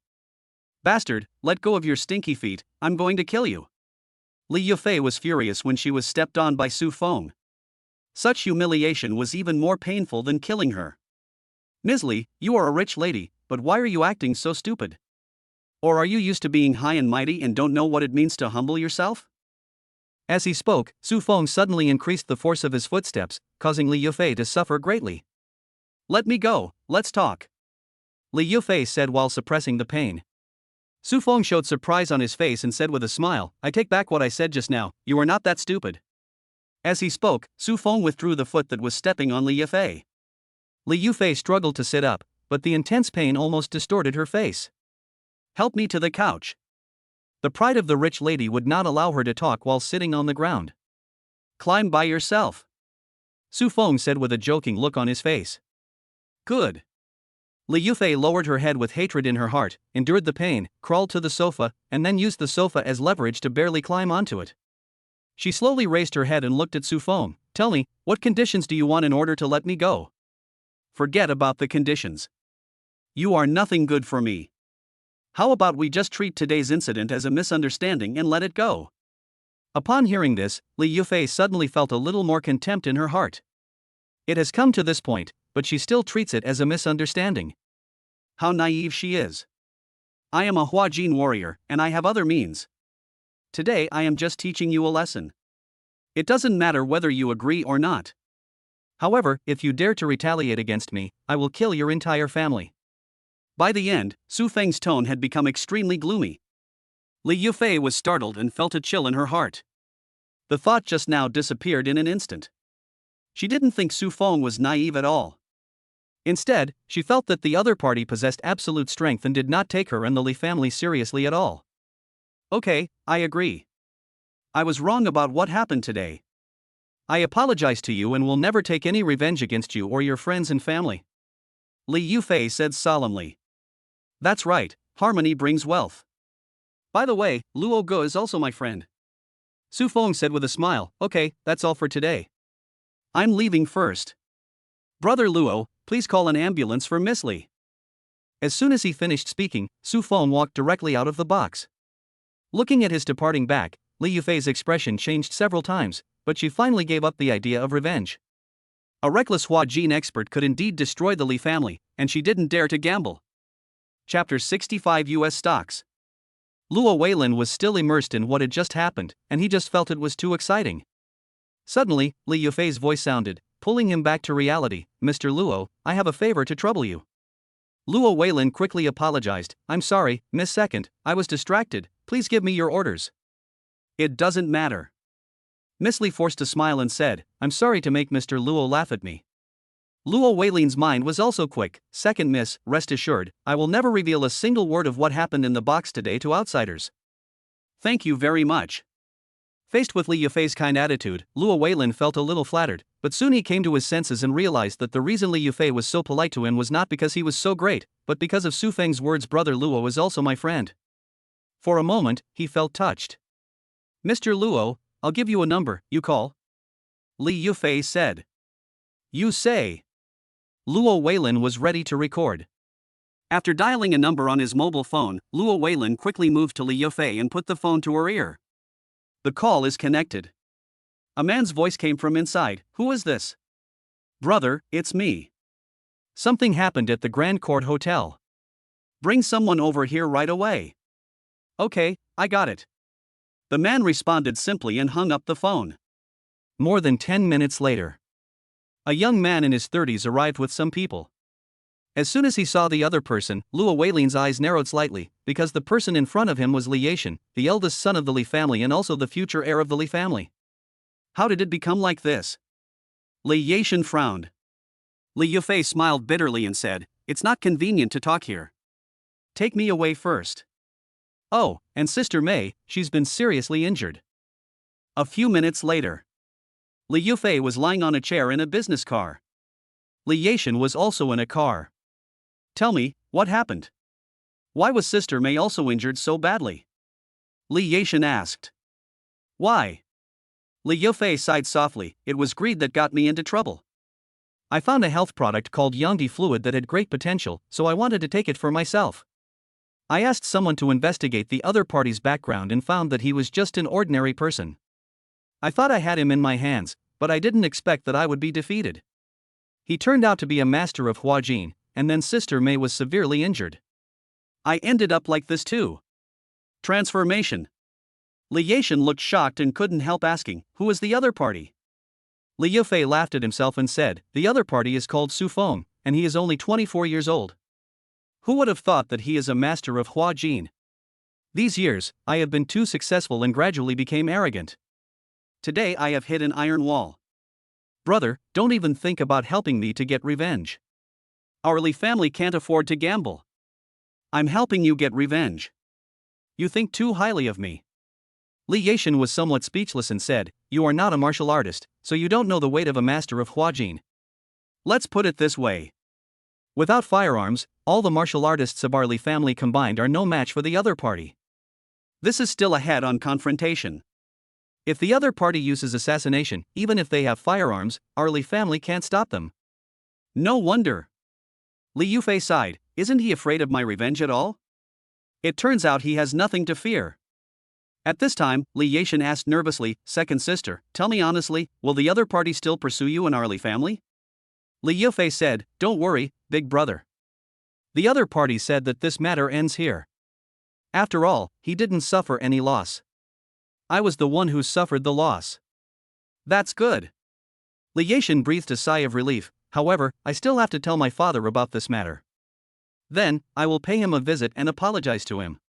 Bastard, let go of your stinky feet, I'm going to kill you. Li Yufei was furious when she was stepped on by Su Feng. Such humiliation was even more painful than killing her. Ms. Li, you are a rich lady, but why are you acting so stupid? Or are you used to being high and mighty and don't know what it means to humble yourself? As he spoke, Su Feng suddenly increased the force of his footsteps, causing Li Yufei to suffer greatly. Let me go, let's talk. Li Yufei said while suppressing the pain. Su Feng showed surprise on his face and said with a smile, I take back what I said just now, you are not that stupid. As he spoke, Su Feng withdrew the foot that was stepping on Li Yufei. Li Yufei struggled to sit up, but the intense pain almost distorted her face. Help me to the couch. The pride of the rich lady would not allow her to talk while sitting on the ground. Climb by yourself. Su Feng said with a joking look on his face. Good. Li Yufei lowered her head with hatred in her heart, endured the pain, crawled to the sofa, and then used the sofa as leverage to barely climb onto it. She slowly raised her head and looked at Su Feng. Tell me, what conditions do you want in order to let me go? Forget about the conditions. You are nothing good for me. How about we just treat today's incident as a misunderstanding and let it go? Upon hearing this, Li Yufei suddenly felt a little more contempt in her heart. It has come to this point, but she still treats it as a misunderstanding. How naive she is. I am a Huajin warrior, and I have other means. Today I am just teaching you a lesson. It doesn't matter whether you agree or not. However, if you dare to retaliate against me, I will kill your entire family. By the end, Su Feng's tone had become extremely gloomy. Li Yufei was startled and felt a chill in her heart. The thought just now disappeared in an instant. She didn't think Su Feng was naive at all. Instead, she felt that the other party possessed absolute strength and did not take her and the Li family seriously at all. Okay, I agree. I was wrong about what happened today. I apologize to you and will never take any revenge against you or your friends and family. Li Yufei said solemnly. That's right, harmony brings wealth. By the way, Luo Ge is also my friend. Su Feng said with a smile, okay, that's all for today. I'm leaving first. Brother Luo, please call an ambulance for Miss Li. As soon as he finished speaking, Su Feng walked directly out of the box. Looking at his departing back, Li Yufei's expression changed several times, but she finally gave up the idea of revenge. A reckless Huajin expert could indeed destroy the Li family, and she didn't dare to gamble. Chapter 65 U.S. Stocks. Luo Weilin was still immersed in what had just happened, and he just felt it was too exciting. Suddenly, Li Yufei's voice sounded, pulling him back to reality. Mr. Luo, I have a favor to trouble you. Luo Weilin quickly apologized. I'm sorry, Miss Second, I was distracted, please give me your orders. It doesn't matter. Miss Li forced a smile and said, I'm sorry to make Mr. Luo laugh at me. Luo Weilin's mind was also quick. Second miss, rest assured, I will never reveal a single word of what happened in the box today to outsiders. Thank you very much. Faced with Li Yufei's kind attitude, Luo Weilin felt a little flattered, but soon he came to his senses and realized that the reason Li Yufei was so polite to him was not because he was so great, but because of Su Feng's words. Brother Luo is also my friend. For a moment, he felt touched. Mr. Luo, I'll give you a number, you call? Li Yufei said. You say. Luo Weilin was ready to record. After dialing a number on his mobile phone, Luo Weilin quickly moved to Li Yufei and put the phone to her ear. The call is connected. A man's voice came from inside. Who is this? Brother, it's me. Something happened at the Grand Court Hotel. Bring someone over here right away. Okay, I got it. The man responded simply and hung up the phone. More than 10 minutes later, a young man in his 30s arrived with some people. As soon as he saw the other person, Luo Weilin's eyes narrowed slightly, because the person in front of him was Li Yashan, the eldest son of the Li family and also the future heir of the Li family. How did it become like this? Li Yashan frowned. Li Yufei smiled bitterly and said, It's not convenient to talk here. Take me away first. Oh, and Sister Mei, she's been seriously injured. A few minutes later, Li Yufei was lying on a chair in a business car. Li Yashan was also in a car. Tell me, what happened? Why was Sister May also injured so badly? Li Yashan asked. Why? Li Yufei sighed softly, it was greed that got me into trouble. I found a health product called Yangdi fluid that had great potential, so I wanted to take it for myself. I asked someone to investigate the other party's background and found that he was just an ordinary person. I thought I had him in my hands, but I didn't expect that I would be defeated. He turned out to be a master of Huajin, and then Sister May was severely injured. I ended up like this too. Transformation. Li Yashan looked shocked and couldn't help asking, who is the other party? Li Yufei laughed at himself and said, the other party is called Su Feng, and he is only 24 years old. Who would have thought that he is a master of Huajin? These years, I have been too successful and gradually became arrogant. Today I have hit an iron wall. Brother, don't even think about helping me to get revenge. Our Li family can't afford to gamble. I'm helping you get revenge. You think too highly of me. Li Yashan was somewhat speechless and said, you are not a martial artist, so you don't know the weight of a master of Huajin. Let's put it this way. Without firearms, all the martial artists of our Li family combined are no match for the other party. This is still a head-on confrontation. If the other party uses assassination, even if they have firearms, our Li family can't stop them. No wonder. Li Yufei sighed, isn't he afraid of my revenge at all? It turns out he has nothing to fear. At this time, Li Yashan asked nervously, second sister, tell me honestly, will the other party still pursue you in our Li family? Li Yufei said, don't worry, big brother. The other party said that this matter ends here. After all, he didn't suffer any loss. I was the one who suffered the loss. That's good. Li Yashan breathed a sigh of relief, however, I still have to tell my father about this matter. Then, I will pay him a visit and apologize to him.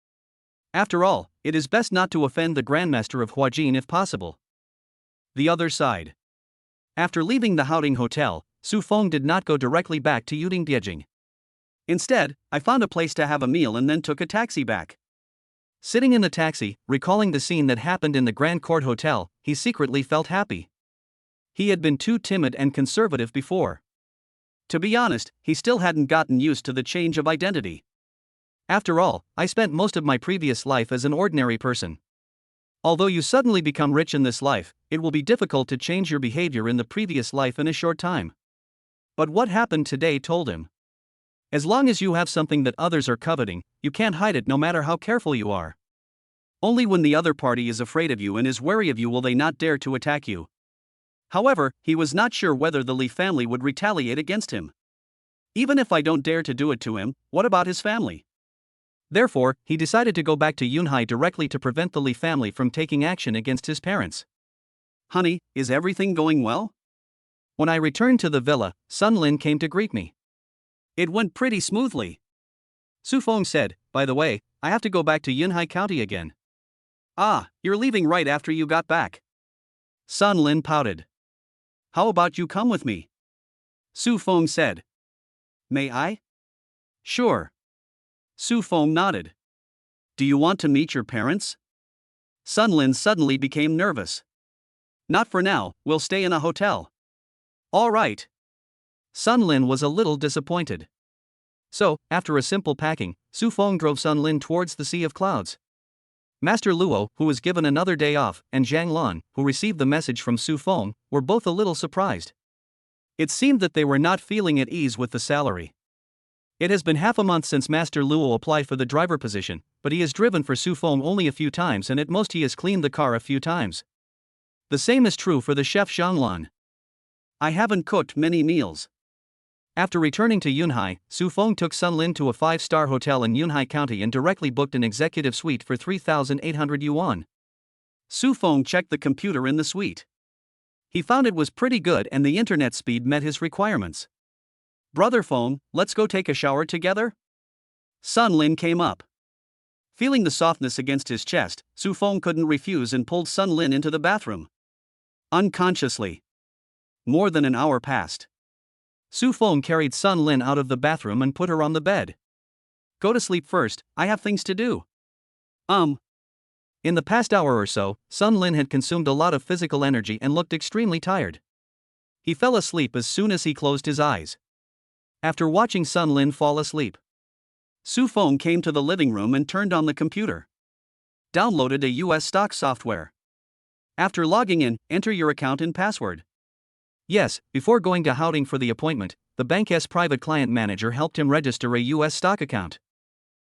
After all, it is best not to offend the Grandmaster of Huajin if possible. The other side. After leaving the Haoding Hotel, Su Feng did not go directly back to Yudingdiejing. Instead, I found a place to have a meal and then took a taxi back. Sitting in the taxi, recalling the scene that happened in the Grand Court Hotel, he secretly felt happy. He had been too timid and conservative before. To be honest, he still hadn't gotten used to the change of identity. After all, I spent most of my previous life as an ordinary person. Although you suddenly become rich in this life, it will be difficult to change your behavior in the previous life in a short time. But what happened today told him. As long as you have something that others are coveting, you can't hide it no matter how careful you are. Only when the other party is afraid of you and is wary of you will they not dare to attack you. However, he was not sure whether the Li family would retaliate against him. Even if I don't dare to do it to him, what about his family? Therefore, he decided to go back to Yunhai directly to prevent the Li family from taking action against his parents. Honey, is everything going well? When I returned to the villa, Sun Lin came to greet me. It went pretty smoothly. Su Feng said, by the way, I have to go back to Yunhai County again. Ah, you're leaving right after you got back. Sun Lin pouted. How about you come with me? Su Feng said. May I? Sure. Su Feng nodded. Do you want to meet your parents? Sun Lin suddenly became nervous. Not for now, we'll stay in a hotel. All right. Sun Lin was a little disappointed. So, after a simple packing, Su Feng drove Sun Lin towards the Sea of Clouds. Master Luo, who was given another day off, and Zhang Lan, who received the message from Su Feng, were both a little surprised. It seemed that they were not feeling at ease with the salary. It has been half a month since Master Luo applied for the driver position, but he has driven for Su Feng only a few times and at most he has cleaned the car a few times. The same is true for the chef Zhang Lan. I haven't cooked many meals. After returning to Yunhai, Su Feng took Sun Lin to a 5-star hotel in Yunhai County and directly booked an executive suite for 3,800 yuan. Su Feng checked the computer in the suite. He found it was pretty good and the internet speed met his requirements. Brother Feng, let's go take a shower together? Sun Lin came up. Feeling the softness against his chest, Su Feng couldn't refuse and pulled Sun Lin into the bathroom. Unconsciously. More than an hour passed. Su Feng carried Sun Lin out of the bathroom and put her on the bed. Go to sleep first, I have things to do. In the past hour or so, Sun Lin had consumed a lot of physical energy and looked extremely tired. He fell asleep as soon as he closed his eyes. After watching Sun Lin fall asleep, Su Feng came to the living room and turned on the computer. Downloaded a US stock software. After logging in, enter your account and password. Yes, before going to Houting for the appointment, the bank's private client manager helped him register a US stock account.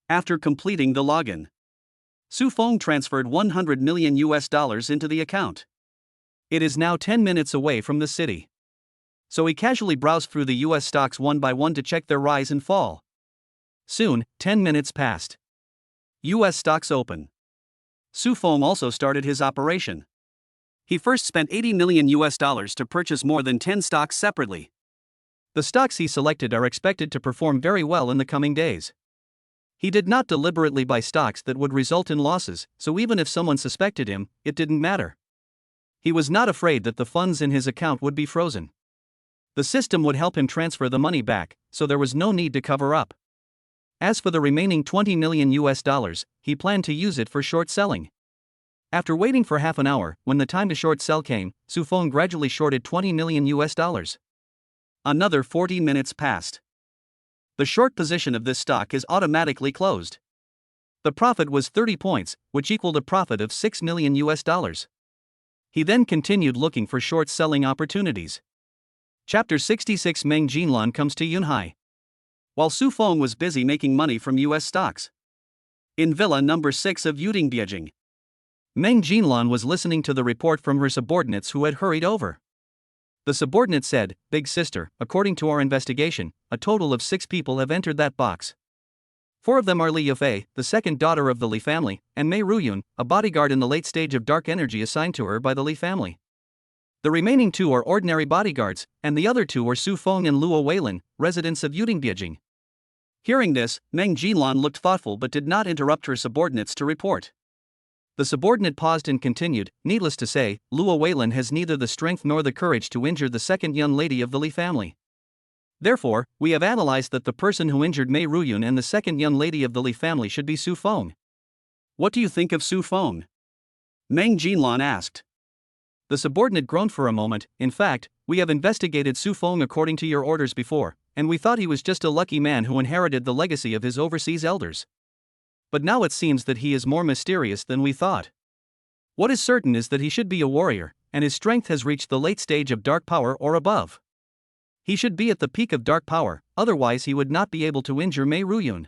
After completing the login, Su Feng transferred $100 million into the account. It is now 10 minutes away from the city. So he casually browsed through the US stocks one by one to check their rise and fall. Soon, 10 minutes passed. US stocks open. Su Feng also started his operation. He first spent $80 million to purchase more than 10 stocks separately. The stocks he selected are expected to perform very well in the coming days. He did not deliberately buy stocks that would result in losses, so even if someone suspected him, it didn't matter. He was not afraid that the funds in his account would be frozen. The system would help him transfer the money back, so there was no need to cover up. As for the remaining $20 million, he planned to use it for short selling. After waiting for half an hour, when the time to short sell came, Su Feng gradually shorted $20 million. Another 40 minutes passed. The short position of this stock is automatically closed. The profit was 30 points, which equaled a profit of $6 million. He then continued looking for short selling opportunities. Chapter 66 Meng Jinlan comes to Yunhai. While Su Feng was busy making money from US stocks in Villa number 6 of Yudingbiejing, Meng Jinlan was listening to the report from her subordinates who had hurried over. The subordinate said, "Big sister, according to our investigation, a total of 6 people have entered that box. 4 of them are Li Yufei, the second daughter of the Li family, and Mei Ruyun, a bodyguard in the late stage of dark energy assigned to her by the Li family. The remaining 2 are ordinary bodyguards, and the other 2 are Su Feng and Luo Weilin, residents of Yudingbiejing." Hearing this, Meng Jinlan looked thoughtful but did not interrupt her subordinates to report. The subordinate paused and continued, "Needless to say, Luo Weilin has neither the strength nor the courage to injure the second young lady of the Li family. Therefore, we have analyzed that the person who injured Mei Ruyun and the second young lady of the Li family should be Su Feng." "What do you think of Su Feng?" Meng Jinlan asked. The subordinate groaned for a moment. "In fact, we have investigated Su Feng according to your orders before, and we thought he was just a lucky man who inherited the legacy of his overseas elders. But now it seems that he is more mysterious than we thought. What is certain is that he should be a warrior, and his strength has reached the late stage of dark power or above. He should be at the peak of dark power, otherwise he would not be able to injure Mei Ruyun."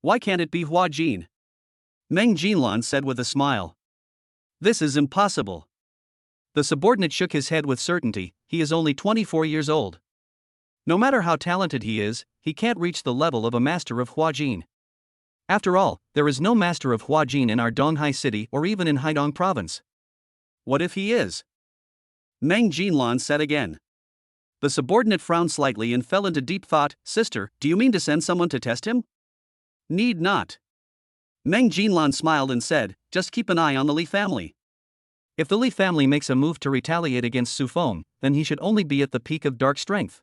"Why can't it be Hua Jin?" Meng Jinlan said with a smile. "This is impossible." The subordinate shook his head with certainty. "He is only 24 years old. No matter how talented he is, he can't reach the level of a master of Hua Jin. After all, there is no master of Hua Jin in our Donghai city or even in Haidong province." "What if he is?" Meng Jinlan said again. The subordinate frowned slightly and fell into deep thought. "Sister, do you mean to send someone to test him?" "Need not." Meng Jinlan smiled and said, "Just keep an eye on the Li family. If the Li family makes a move to retaliate against Su Feng, then he should only be at the peak of dark strength.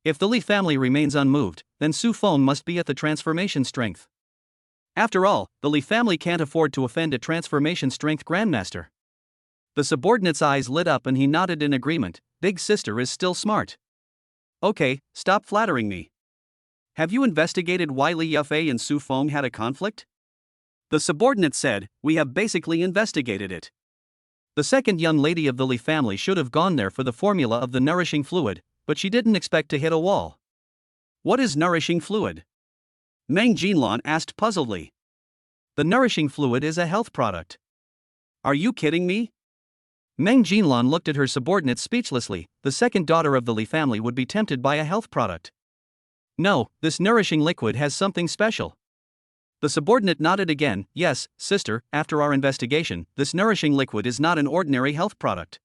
If the Li family remains unmoved, then Su Feng must be at the transformation strength. After all, the Li family can't afford to offend a transformation strength grandmaster." The subordinate's eyes lit up and he nodded in agreement. "Big sister is still smart. Okay, stop flattering me. Have you investigated why Li Yufei and Su Feng had a conflict?" The subordinate said, "We have basically investigated it. The second young lady of the Li family should have gone there for the formula of the nourishing fluid, but she didn't expect to hit a wall." "What is nourishing fluid?" Meng Jinlan asked puzzledly. "The nourishing fluid is a health product." "Are you kidding me?" Meng Jinlan looked at her subordinate speechlessly. The second daughter of the Li family would be tempted by a health product. "No, this nourishing liquid has something special." The subordinate nodded again. "Yes, sister, after our investigation, this nourishing liquid is not an ordinary health product.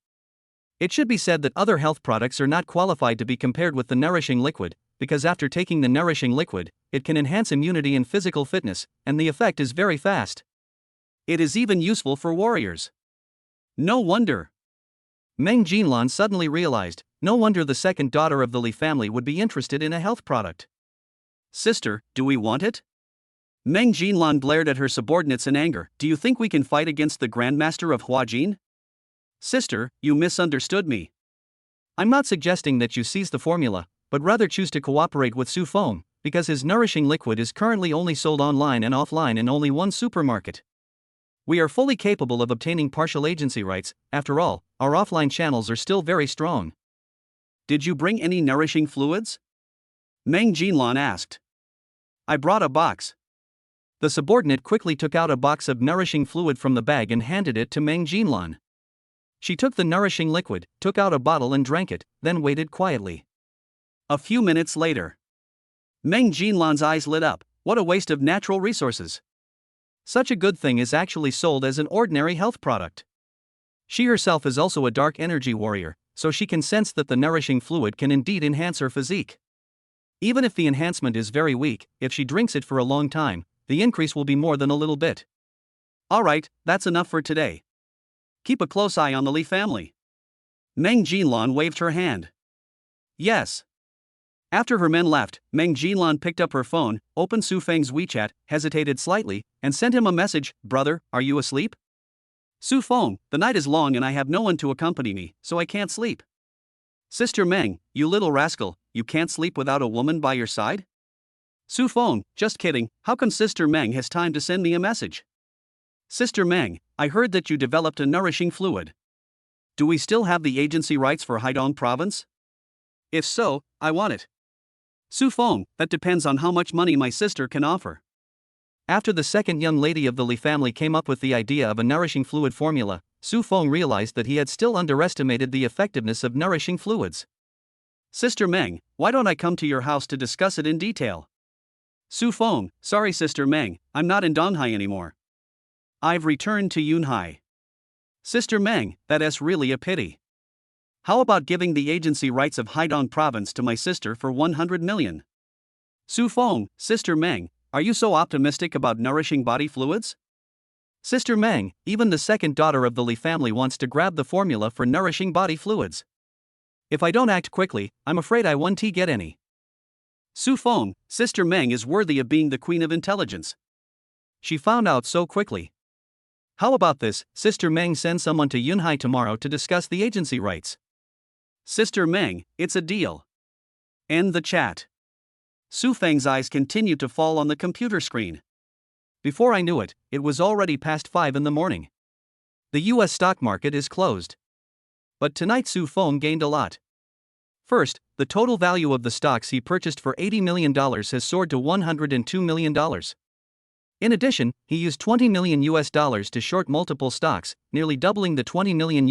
It should be said that other health products are not qualified to be compared with the nourishing liquid, because after taking the nourishing liquid, it can enhance immunity and physical fitness, and the effect is very fast. It is even useful for warriors." "No wonder." Meng Jinlan suddenly realized, no wonder the second daughter of the Li family would be interested in a health product. "Sister, do we want it?" Meng Jinlan glared at her subordinates in anger. "Do you think we can fight against the Grandmaster of Hua Jin?" "Sister, you misunderstood me. I'm not suggesting that you seize the formula, but rather choose to cooperate with Su Feng, because his nourishing liquid is currently only sold online and offline in only one supermarket. We are fully capable of obtaining partial agency rights. After all, our offline channels are still very strong. Did you bring any nourishing fluids? Meng Jinlan asked. I brought a box. The subordinate quickly took out a box of nourishing fluid from the bag and handed it to Meng Jinlan. She took the nourishing liquid, took out a bottle and drank it, then waited quietly. A few minutes later, Meng Jinlan's eyes lit up. What a waste of natural resources. Such a good thing is actually sold as an ordinary health product. She herself is also a dark energy warrior, so she can sense that the nourishing fluid can indeed enhance her physique. Even if the enhancement is very weak, if she drinks it for a long time, the increase will be more than a little bit. Alright, that's enough for today. Keep a close eye on the Li family. Meng Jinlan waved her hand. Yes. After her men left, Meng Jinlan picked up her phone, opened Su Feng's WeChat, hesitated slightly, and sent him a message. Brother, are you asleep? Su Feng, the night is long and I have no one to accompany me, so I can't sleep. Sister Meng, you little rascal, you can't sleep without a woman by your side? Su Feng, just kidding, how come Sister Meng has time to send me a message? Sister Meng, I heard that you developed a nourishing fluid. Do we still have the agency rights for Haidong province? If so, I want it. Su Feng, that depends on how much money my sister can offer. After the second young lady of the Li family came up with the idea of a nourishing fluid formula, Su Feng realized that he had still underestimated the effectiveness of nourishing fluids. Sister Meng, why don't I come to your house to discuss it in detail? Su Feng, sorry Sister Meng, I'm not in Donghai anymore. I've returned to Yunhai. Sister Meng, that's really a pity. How about giving the agency rights of Haidong province to my sister for 100 million? Su Feng, Sister Meng, are you so optimistic about nourishing body fluids? Sister Meng, even the second daughter of the Li family wants to grab the formula for nourishing body fluids. If I don't act quickly, I'm afraid I won't get any. Su Feng, Sister Meng is worthy of being the queen of intelligence. She found out so quickly. How about this, Sister Meng send someone to Yunhai tomorrow to discuss the agency rights. Sister Meng, it's a deal. End the chat. Su Feng's eyes continued to fall on the computer screen. Before I knew it, it was already past 5 in the morning. The US stock market is closed. But tonight Su Feng gained a lot. First, the total value of the stocks he purchased for $80 million has soared to $102 million. In addition, he used $20 million to short multiple stocks, nearly doubling the $20 million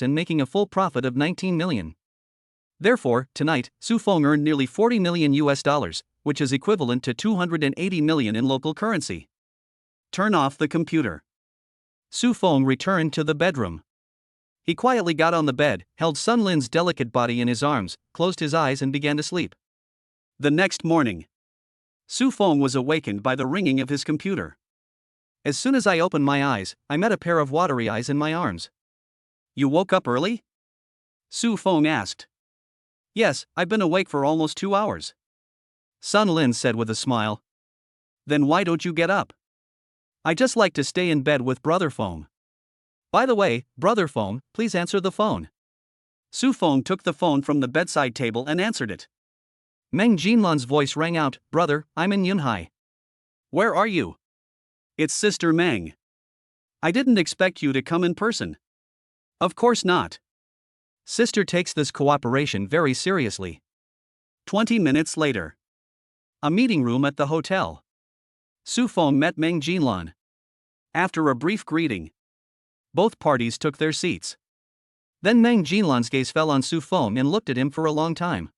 and making a full profit of $19 million. Therefore, tonight, Su Feng earned nearly $40 million, which is equivalent to $280 million in local currency. Turn off the computer. Su Feng returned to the bedroom. He quietly got on the bed, held Sun Lin's delicate body in his arms, closed his eyes and began to sleep. The next morning, Su Feng was awakened by the ringing of his computer. As soon as I opened my eyes, I met a pair of watery eyes in my arms. You woke up early? Su Feng asked. Yes, I've been awake for almost 2 hours. Sun Lin said with a smile. Then why don't you get up? I just like to stay in bed with Brother Feng. By the way, Brother Feng, please answer the phone. Su Feng took the phone from the bedside table and answered it. Meng Jinlan's voice rang out, Brother, I'm in Yunhai. Where are you? It's Sister Meng. I didn't expect you to come in person. Of course not. Sister takes this cooperation very seriously. 20 minutes later. A meeting room at the hotel. Su Feng met Meng Jinlan. After a brief greeting, both parties took their seats. Then Meng Jinlan's gaze fell on Su Feng and looked at him for a long time.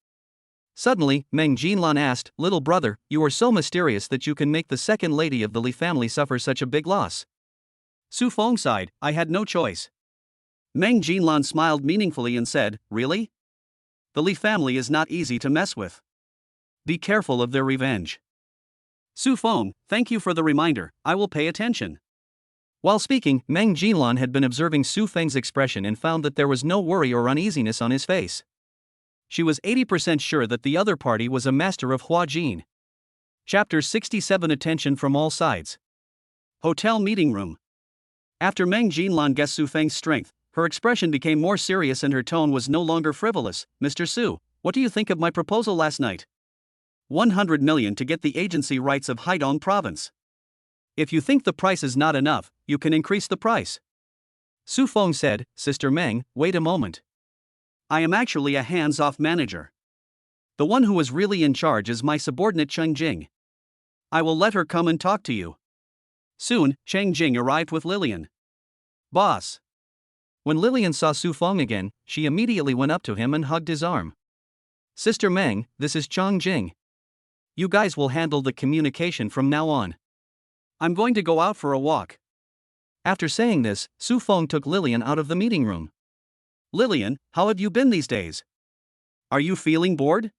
Suddenly, Meng Jinlan asked, Little brother, you are so mysterious that you can make the second lady of the Li family suffer such a big loss. Su Feng sighed, I had no choice. Meng Jinlan smiled meaningfully and said, Really? The Li family is not easy to mess with. Be careful of their revenge. Su Feng, thank you for the reminder, I will pay attention. While speaking, Meng Jinlan had been observing Su Feng's expression and found that there was no worry or uneasiness on his face. She was 80% sure that the other party was a master of Hua Jin. Chapter 67 Attention from all sides. Hotel meeting room. After Meng Jinlan guessed Su Feng's strength, her expression became more serious and her tone was no longer frivolous. Mr. Su, what do you think of my proposal last night? 100 million to get the agency rights of Haidong province. If you think the price is not enough, you can increase the price. Su Feng said, Sister Meng, wait a moment. I am actually a hands-off manager. The one who is really in charge is my subordinate Cheng Jing. I will let her come and talk to you. Soon, Cheng Jing arrived with Lillian. Boss. When Lillian saw Su Feng again, she immediately went up to him and hugged his arm. Sister Meng, this is Cheng Jing. You guys will handle the communication from now on. I'm going to go out for a walk. After saying this, Su Feng took Lillian out of the meeting room. Lillian, how have you been these days? Are you feeling bored?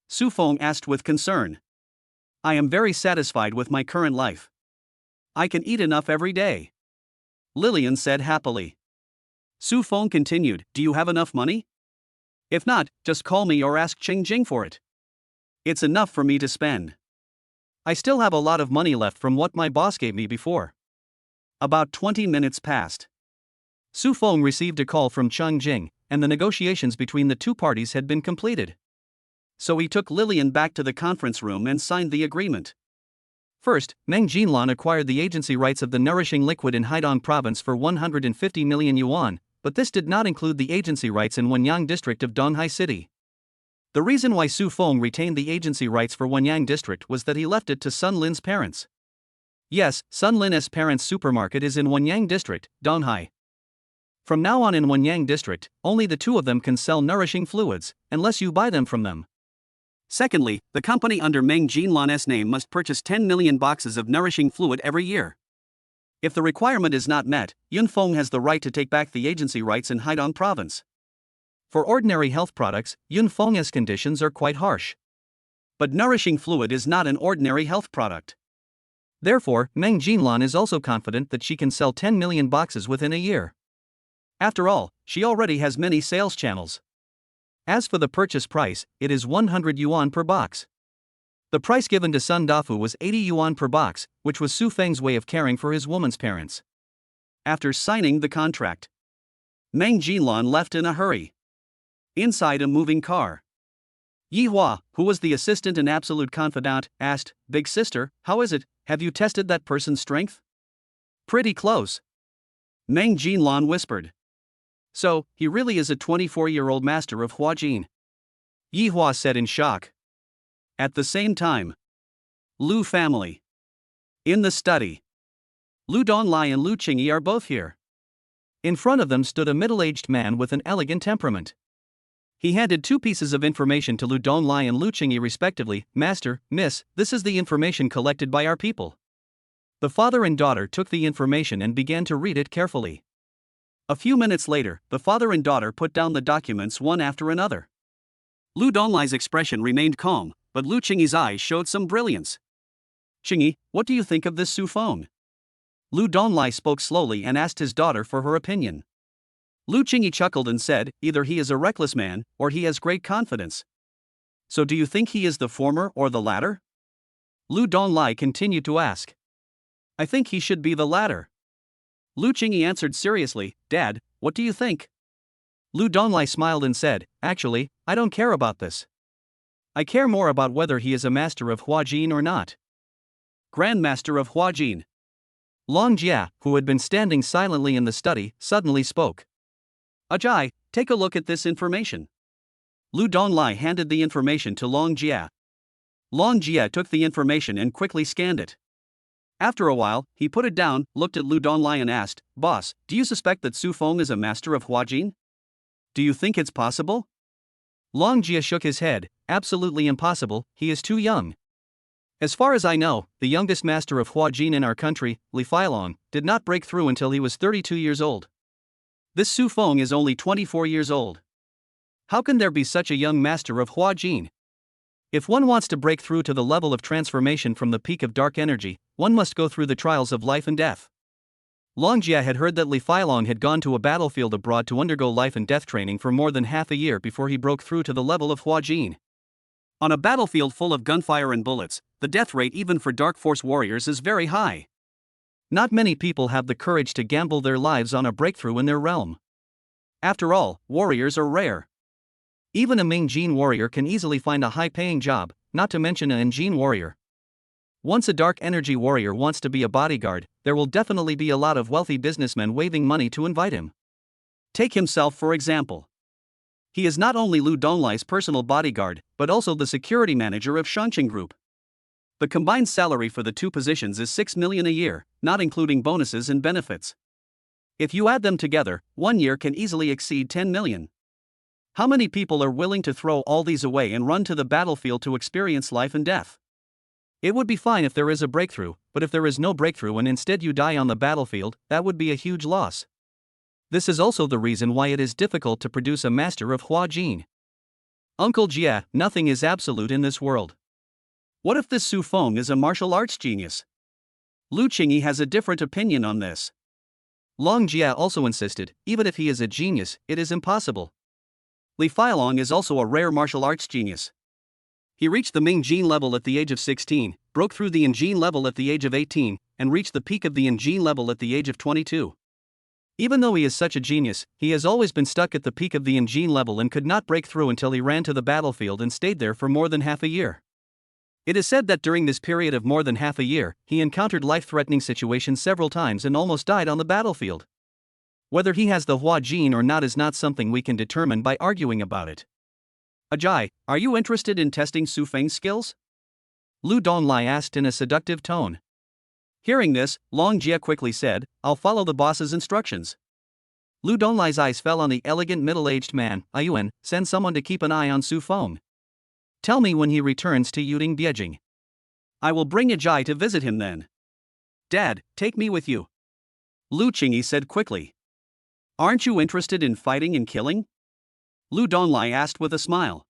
Su Feng asked with concern. I am very satisfied with my current life. I can eat enough every day. Lillian said happily. Su Feng continued, do you have enough money? If not, just call me or ask Cheng Jing for it. It's enough for me to spend. I still have a lot of money left from what my boss gave me before. About 20 minutes passed. Su Feng received a call from Cheng Jing, and the negotiations between the two parties had been completed. So he took Lillian back to the conference room and signed the agreement. First, Meng Jinlan acquired the agency rights of the nourishing liquid in Haidong province for 150 million yuan, but this did not include the agency rights in Wenyang district of Donghai City. The reason why Su Feng retained the agency rights for Wenyang district was that he left it to Sun Lin's parents. Yes, Sun Lin's parents' supermarket is in Wenyang district, Donghai. From now on in Wenyang district, only the two of them can sell nourishing fluids, unless you buy them from them. Secondly, the company under Meng Jinlan's name must purchase 10 million boxes of nourishing fluid every year. If the requirement is not met, Yun Feng has the right to take back the agency rights in Haidong province. For ordinary health products, Yun Feng's conditions are quite harsh. But nourishing fluid is not an ordinary health product. Therefore, Meng Jinlan is also confident that she can sell 10 million boxes within a year. After all, she already has many sales channels. As for the purchase price, it is 100 yuan per box. The price given to Sun Dafu was 80 yuan per box, which was Su Feng's way of caring for his woman's parents. After signing the contract, Meng Jinlan left in a hurry. Inside a moving car, Yi Hua, who was the assistant and absolute confidant, asked, Big sister, how is it, have you tested that person's strength? Pretty close. Meng Jinlan whispered. So, he really is a 24-year-old master of Huajin. Yi Hua said in shock. At the same time, Lu family. In the study, Lu Donglai and Lu Qingyi are both here. In front of them stood a middle-aged man with an elegant temperament. He handed two pieces of information to Lu Donglai and Lu Qingyi respectively. Master, Miss, this is the information collected by our people. The father and daughter took the information and began to read it carefully. A few minutes later, the father and daughter put down the documents one after another. Lu Donglai's expression remained calm, but Lu Qingyi's eyes showed some brilliance. Qingyi, what do you think of this Su Feng? Lu Donglai spoke slowly and asked his daughter for her opinion. Lu Qingyi chuckled and said, either he is a reckless man, or he has great confidence. So do you think he is the former or the latter? Lu Donglai continued to ask. I think he should be the latter. Lu Qingyi answered seriously, Dad, what do you think? Lu Donglai smiled and said, actually, I don't care about this. I care more about whether he is a master of Huajin or not. Grand Master of Huajin. Long Jia, who had been standing silently in the study, suddenly spoke. Ajay, take a look at this information. Lu Donglai handed the information to Long Jia. Long Jia took the information and quickly scanned it. After a while, he put it down, looked at Lu Donglai and asked, Boss, do you suspect that Su Feng is a master of Huajin? Do you think it's possible? Long Jia shook his head, absolutely impossible, he is too young. As far as I know, the youngest master of Huajin in our country, Li Feilong, did not break through until he was 32 years old. This Su Feng is only 24 years old. How can there be such a young master of Huajin? If one wants to break through to the level of transformation from the peak of dark energy, one must go through the trials of life and death. Long Jia had heard that Li Feilong had gone to a battlefield abroad to undergo life and death training for more than half a year before he broke through to the level of Huajin. On a battlefield full of gunfire and bullets, the death rate even for Dark Force warriors is very high. Not many people have the courage to gamble their lives on a breakthrough in their realm. After all, warriors are rare. Even a Ming Gene warrior can easily find a high-paying job, not to mention an Gene warrior. Once a dark energy warrior wants to be a bodyguard, there will definitely be a lot of wealthy businessmen waving money to invite him. Take himself for example. He is not only Lu Donglai's personal bodyguard, but also the security manager of Shangqing Group. The combined salary for the two positions is 6 million a year, not including bonuses and benefits. If you add them together, 1 year can easily exceed 10 million. How many people are willing to throw all these away and run to the battlefield to experience life and death? It would be fine if there is a breakthrough, but if there is no breakthrough and instead you die on the battlefield, that would be a huge loss. This is also the reason why it is difficult to produce a master of Hua Jin. Uncle Jia, nothing is absolute in this world. What if this Su Feng is a martial arts genius? Lu Qingyi has a different opinion on this. Long Jia also insisted, even if he is a genius, it is impossible. Li Feilong is also a rare martial arts genius. He reached the Ming Gene level at the age of 16, broke through the Yin Gene level at the age of 18, and reached the peak of the Yin Gene level at the age of 22. Even though he is such a genius, he has always been stuck at the peak of the Yin Gene level and could not break through until he ran to the battlefield and stayed there for more than half a year. It is said that during this period of more than half a year, he encountered life-threatening situations several times and almost died on the battlefield. Whether he has the Hua Jin or not is not something we can determine by arguing about it. Ajay, are you interested in testing Su Feng's skills? Lu Donglai asked in a seductive tone. Hearing this, Long Jia quickly said, I'll follow the boss's instructions. Lu Donglai's eyes fell on the elegant middle-aged man. Ayuan, send someone to keep an eye on Su Feng. Tell me when he returns to Yuding Beijing. I will bring Ajay to visit him then. Dad, take me with you. Lu Qingyi said quickly. Aren't you interested in fighting and killing? Lu Donglai asked with a smile.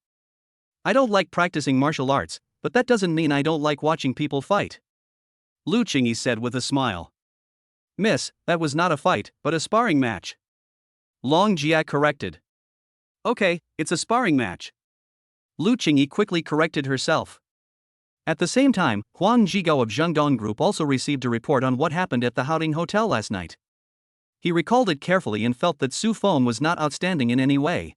I don't like practicing martial arts, but that doesn't mean I don't like watching people fight. Lu Qingyi said with a smile. Miss, that was not a fight, but a sparring match. Long Jia corrected. Okay, it's a sparring match. Lu Qingyi quickly corrected herself. At the same time, Huang Jigao of Zhengdong Group also received a report on what happened at the Haoding Hotel last night. He recalled it carefully and felt that Su Feng was not outstanding in any way.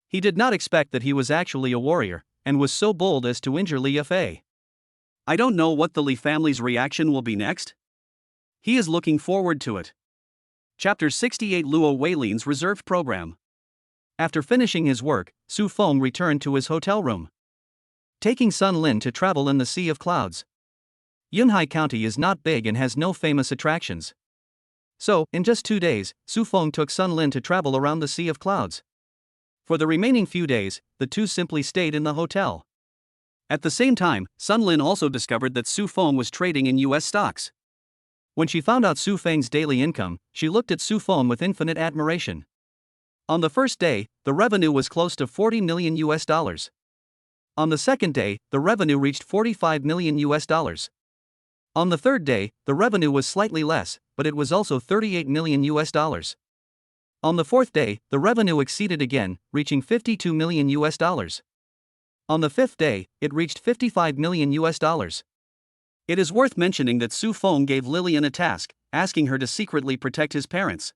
He did not expect that he was actually a warrior, and was so bold as to injure Li Yafei. I don't know what the Li family's reaction will be next. He is looking forward to it. Chapter 68 Luo Weilin's Reserved Program. After finishing his work, Su Feng returned to his hotel room, taking Sun Lin to travel in the Sea of Clouds. Yunhai County is not big and has no famous attractions. So, in just 2 days, Su Feng took Sun Lin to travel around the Sea of Clouds. For the remaining few days, the two simply stayed in the hotel. At the same time, Sun Lin also discovered that Su Feng was trading in US stocks. When she found out Su Feng's daily income, she looked at Su Feng with infinite admiration. On the first day, the revenue was close to $40 million. On the second day, the revenue reached $45 million. On the third day, the revenue was slightly less, but it was also $38 million. On the fourth day, the revenue exceeded again, reaching $52 million. On the fifth day, it reached $55 million. It is worth mentioning that Su Feng gave Lillian a task, asking her to secretly protect his parents.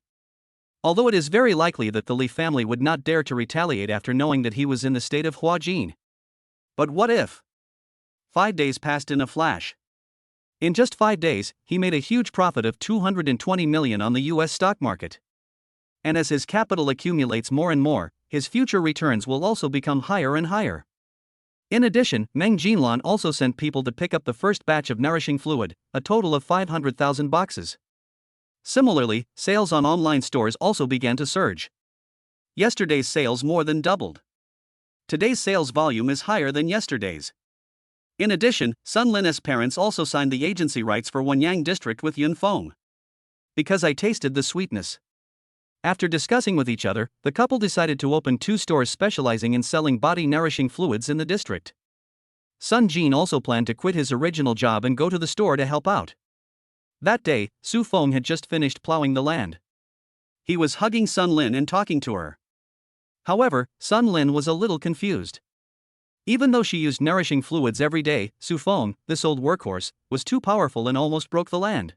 Although it is very likely that the Li family would not dare to retaliate after knowing that he was in the state of Hua Jin. But what if? 5 days passed in a flash. In just 5 days, he made a huge profit of $220 million on the US stock market. And as his capital accumulates more and more, his future returns will also become higher and higher. In addition, Meng Jinlan also sent people to pick up the first batch of nourishing fluid, a total of 500,000 boxes. Similarly, sales on online stores also began to surge. Yesterday's sales more than doubled. Today's sales volume is higher than yesterday's. In addition, Sun Lin's parents also signed the agency rights for Wenyang district with Yun Feng. Because I tasted the sweetness. After discussing with each other, the couple decided to open 2 stores specializing in selling body-nourishing fluids in the district. Sun Jin also planned to quit his original job and go to the store to help out. That day, Su Feng had just finished plowing the land. He was hugging Sun Lin and talking to her. However, Sun Lin was a little confused. Even though she used nourishing fluids every day, Su Feng, this old workhorse, was too powerful and almost broke the land.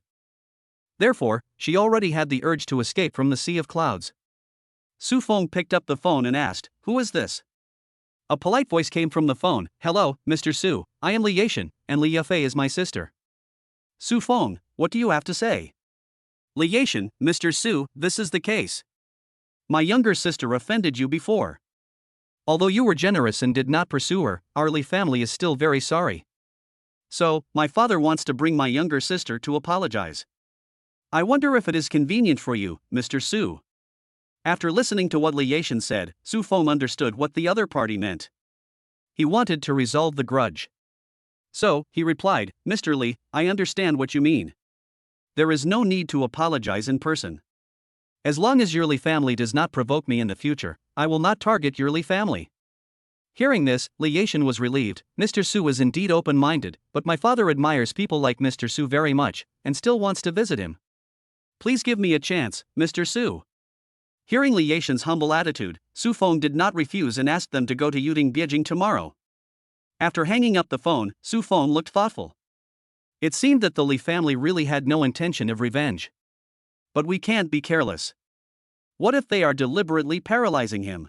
Therefore, she already had the urge to escape from the Sea of Clouds. Su Feng picked up the phone and asked, "Who is this?" A polite voice came from the phone. Hello, Mr. Su, I am Li Yashan, and Li Yafei is my sister. Su Feng, what do you have to say? Li Yashan, Mr. Su, this is the case. My younger sister offended you before. Although you were generous and did not pursue her, our Li family is still very sorry. So, my father wants to bring my younger sister to apologize. I wonder if it is convenient for you, Mr. Su. After listening to what Li Yashan said, Su Feng understood what the other party meant. He wanted to resolve the grudge. So, he replied, Mr. Li, I understand what you mean. There is no need to apologize in person. As long as your Li family does not provoke me in the future, I will not target your Li family. Hearing this, Li Yashan was relieved. Mr. Su is indeed open-minded, but my father admires people like Mr. Su very much, and still wants to visit him. Please give me a chance, Mr. Su. Hearing Li Yashan's humble attitude, Su Feng did not refuse and asked them to go to Yuding Beijing tomorrow. After hanging up the phone, Su Feng looked thoughtful. It seemed that the Li family really had no intention of revenge. But we can't be careless. What if they are deliberately paralyzing him?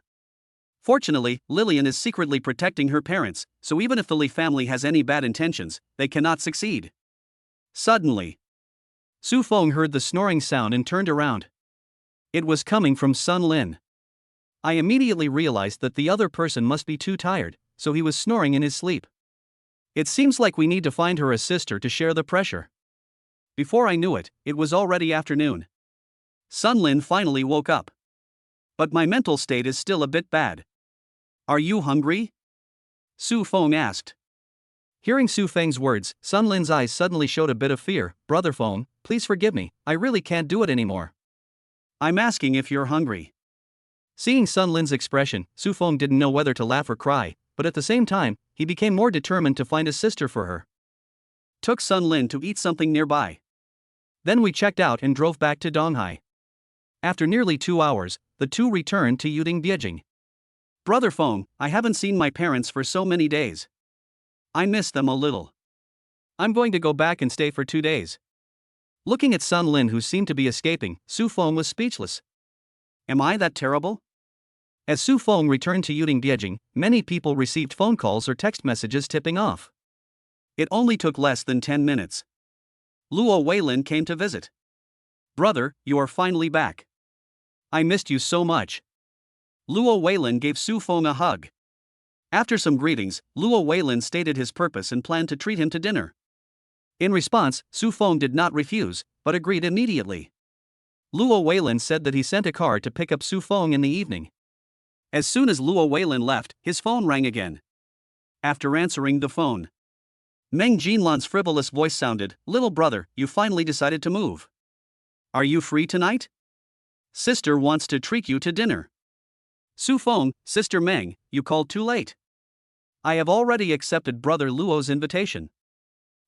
Fortunately, Lillian is secretly protecting her parents, so even if the Li family has any bad intentions, they cannot succeed. Suddenly, Su Feng heard the snoring sound and turned around. It was coming from Sun Lin. I immediately realized that the other person must be too tired, so he was snoring in his sleep. It seems like we need to find her a sister to share the pressure. Before I knew it, it was already afternoon. Sun Lin finally woke up. But my mental state is still a bit bad. Are you hungry? Su Feng asked. Hearing Su Feng's words, Sun Lin's eyes suddenly showed a bit of fear. Brother Feng, please forgive me, I really can't do it anymore. I'm asking if you're hungry. Seeing Sun Lin's expression, Su Feng didn't know whether to laugh or cry, but at the same time, he became more determined to find a sister for her. Took Sun Lin to eat something nearby. Then we checked out and drove back to Donghai. After nearly 2 hours, the two returned to Yuding Beijing. Brother Feng, I haven't seen my parents for so many days. I miss them a little. I'm going to go back and stay for 2 days. Looking at Sun Lin, who seemed to be escaping, Su Feng was speechless. Am I that terrible? As Su Feng returned to Yuding Beijing, many people received phone calls or text messages tipping off. It only took less than 10 minutes. Luo Weilin came to visit. Brother, you are finally back. I missed you so much. Luo Weilin gave Su Feng a hug. After some greetings, Luo Weilin stated his purpose and planned to treat him to dinner. In response, Su Feng did not refuse, but agreed immediately. Luo Weilin said that he sent a car to pick up Su Feng in the evening. As soon as Luo Weilin left, his phone rang again. After answering the phone, Meng Jinlan's frivolous voice sounded. Little brother, you finally decided to move. Are you free tonight? Sister wants to treat you to dinner. Su Feng, Sister Meng, you called too late. I have already accepted Brother Luo's invitation.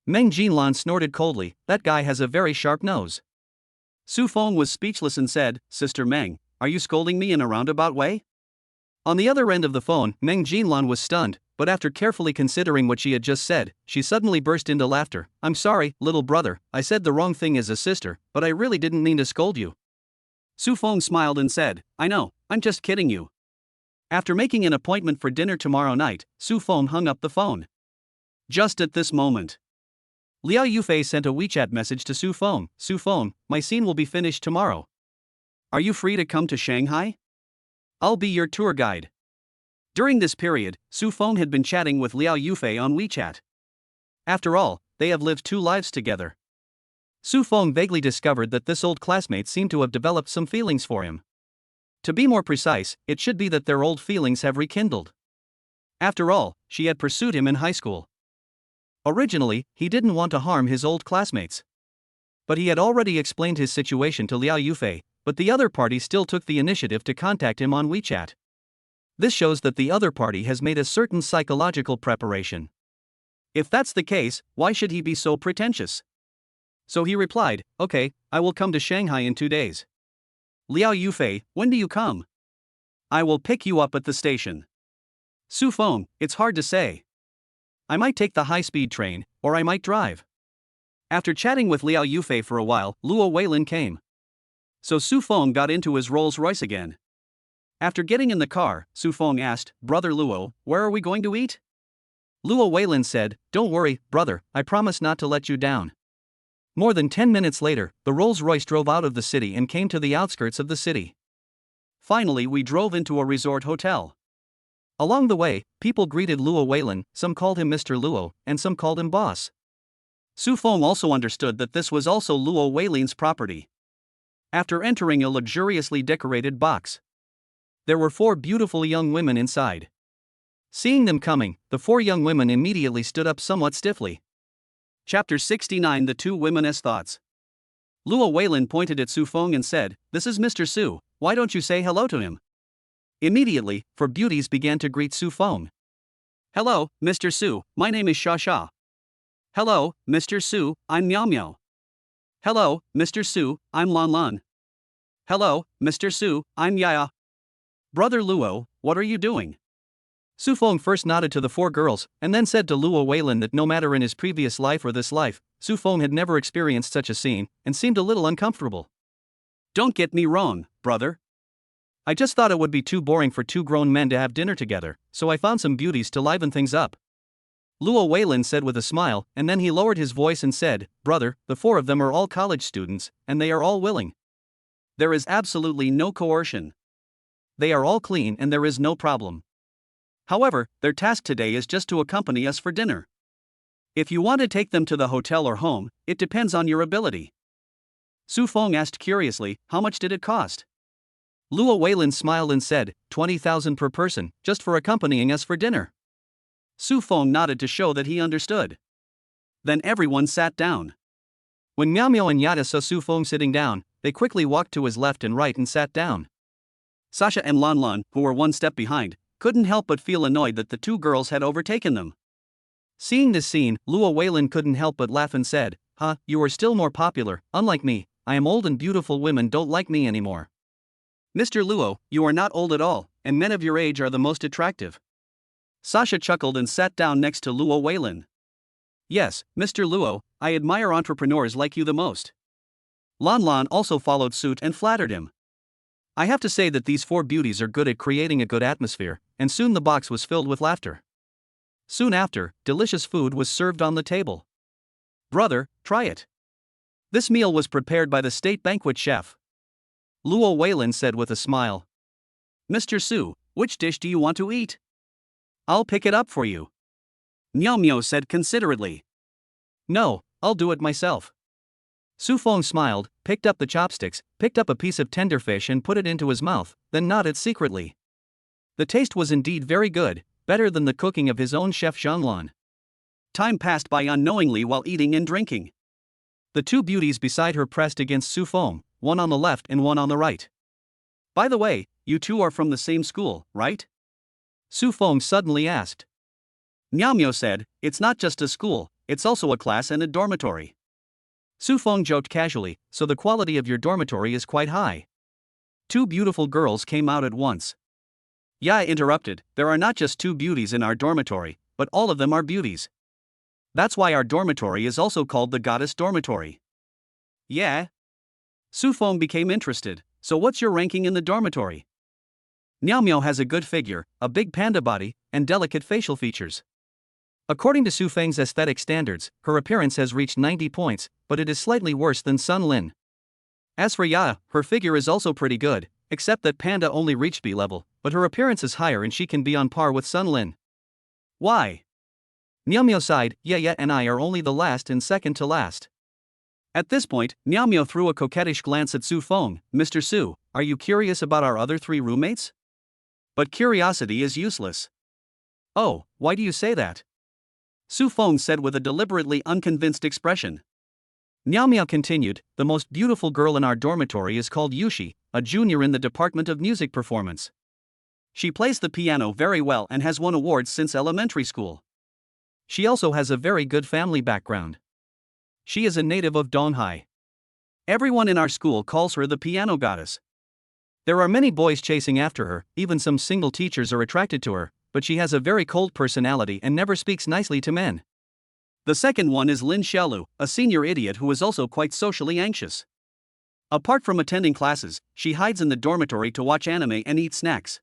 Meng Jinlan snorted coldly. That guy has a very sharp nose. Su Feng was speechless and said, Sister Meng, are you scolding me in a roundabout way? On the other end of the phone, Meng Jinlan was stunned, but after carefully considering what she had just said, she suddenly burst into laughter. I'm sorry, little brother, I said the wrong thing as a sister, but I really didn't mean to scold you. Su Feng smiled and said, I know, I'm just kidding you. After making an appointment for dinner tomorrow night, Su Feng hung up the phone. Just at this moment, Liao Yufei sent a WeChat message to Su Feng. Su Feng, my scene will be finished tomorrow. Are you free to come to Shanghai? I'll be your tour guide. During this period, Su Feng had been chatting with Liao Yufei on WeChat. After all, they have lived 2 lives together. Su Feng vaguely discovered that this old classmate seemed to have developed some feelings for him. To be more precise, it should be that their old feelings have rekindled. After all, she had pursued him in high school. Originally, he didn't want to harm his old classmates. But he had already explained his situation to Liao Yufei, but the other party still took the initiative to contact him on WeChat. This shows that the other party has made a certain psychological preparation. If that's the case, why should he be so pretentious? So he replied, okay, I will come to Shanghai in 2 days. Liao Yufei, when do you come? I will pick you up at the station. Su Feng, it's hard to say. I might take the high-speed train, or I might drive. After chatting with Liao Yufei for a while, Luo Weilin came. So Su Feng got into his Rolls-Royce again. After getting in the car, Su Feng asked, "Brother Luo, where are we going to eat?" Luo Weilin said, "Don't worry, brother, I promise not to let you down." More than 10 minutes later, the Rolls-Royce drove out of the city and came to the outskirts of the city. Finally, we drove into a resort hotel. Along the way, people greeted Luo Weilin, some called him Mr. Luo, and some called him boss. Su Feng also understood that this was also Luo Weilin's property. After entering a luxuriously decorated box, there were 4 beautiful young women inside. Seeing them coming, the 4 young women immediately stood up somewhat stiffly. Chapter 69: The Two Women's Thoughts. Luo Weilin pointed at Su Feng and said, "This is Mr. Su, why don't you say hello to him?" Immediately, 4 beauties began to greet Su Feng. "Hello, Mr. Su, my name is Sha Sha." "Hello, Mr. Su, I'm Miao Miao." "Hello, Mr. Su, I'm Lan Lan." "Hello, Mr. Su, I'm Yaya." "Brother Luo, what are you doing?" Su Feng first nodded to the 4 girls, and then said to Luo Weilin that no matter in his previous life or this life, Su Feng had never experienced such a scene, and seemed a little uncomfortable. "Don't get me wrong, brother. I just thought it would be too boring for 2 grown men to have dinner together, so I found some beauties to liven things up," Luo Weilin said with a smile, and then he lowered his voice and said, "Brother, the 4 of them are all college students, and they are all willing. There is absolutely no coercion. They are all clean and there is no problem. However, their task today is just to accompany us for dinner. If you want to take them to the hotel or home, it depends on your ability." Su Feng asked curiously, "How much did it cost?" Luo Weilin smiled and said, 20,000 per person, just for accompanying us for dinner." Su Feng nodded to show that he understood. Then everyone sat down. When Miao Miao and Yada saw Su Feng sitting down, they quickly walked to his left and right and sat down. Sasha and Lan Lan, who were 1 step behind, couldn't help but feel annoyed that the 2 girls had overtaken them. Seeing this scene, Luo Weilin couldn't help but laugh and said, You are still more popular, unlike me, I am old and beautiful women don't like me anymore." "Mr. Luo, you are not old at all, and men of your age are the most attractive." Sasha chuckled and sat down next to Luo Weilin. "Yes, Mr. Luo, I admire entrepreneurs like you the most." Lan Lan also followed suit and flattered him. I have to say that these 4 beauties are good at creating a good atmosphere, and soon the box was filled with laughter. Soon after, delicious food was served on the table. "Brother, try it. This meal was prepared by the state banquet chef," Luo Weilin said with a smile. "Mr. Su, which dish do you want to eat?" "I'll pick it up for you," Miao Miao said considerately. "No, I'll do it myself." Su Feng smiled, picked up the chopsticks, picked up a piece of tender fish and put it into his mouth, then nodded secretly. The taste was indeed very good, better than the cooking of his own chef Zhanglan. Time passed by unknowingly while eating and drinking. The 2 beauties beside her pressed against Su Feng, one on the left and one on the right. "By the way, you 2 are from the same school, right?" Su Feng suddenly asked. Miao Miao said, "It's not just a school, it's also a class and a dormitory." Su Feng joked casually, "So the quality of your dormitory is quite high." 2 beautiful girls came out at once. Ya interrupted, "There are not just 2 beauties in our dormitory, but all of them are beauties. That's why our dormitory is also called the Goddess Dormitory." "Yeah?" Su Feng became interested, "So what's your ranking in the dormitory?" Miao Miao has a good figure, a big panda body, and delicate facial features. According to Su Feng's aesthetic standards, her appearance has reached 90 points, but it is slightly worse than Sun Lin. As for Ya, her figure is also pretty good, except that Panda only reached B level, but her appearance is higher and she can be on par with Sun Lin. "Why?" Miao Miao sighed, "Ya and I are only the last and second to last." At this point, Miao Miao threw a coquettish glance at Su Feng. "Mr. Su, are you curious about our other 3 roommates?" "But curiosity is useless." "Oh, why do you say that?" Su Feng said with a deliberately unconvinced expression. Miao Miao continued, "The most beautiful girl in our dormitory is called Yushi, a junior in the Department of Music Performance. She plays the piano very well and has won awards since elementary school. She also has a very good family background. She is a native of Donghai. Everyone in our school calls her the piano goddess. There are many boys chasing after her, even some single teachers are attracted to her, but she has a very cold personality and never speaks nicely to men. The second one is Lin Xiaolu, a senior idiot who is also quite socially anxious. Apart from attending classes, she hides in the dormitory to watch anime and eat snacks.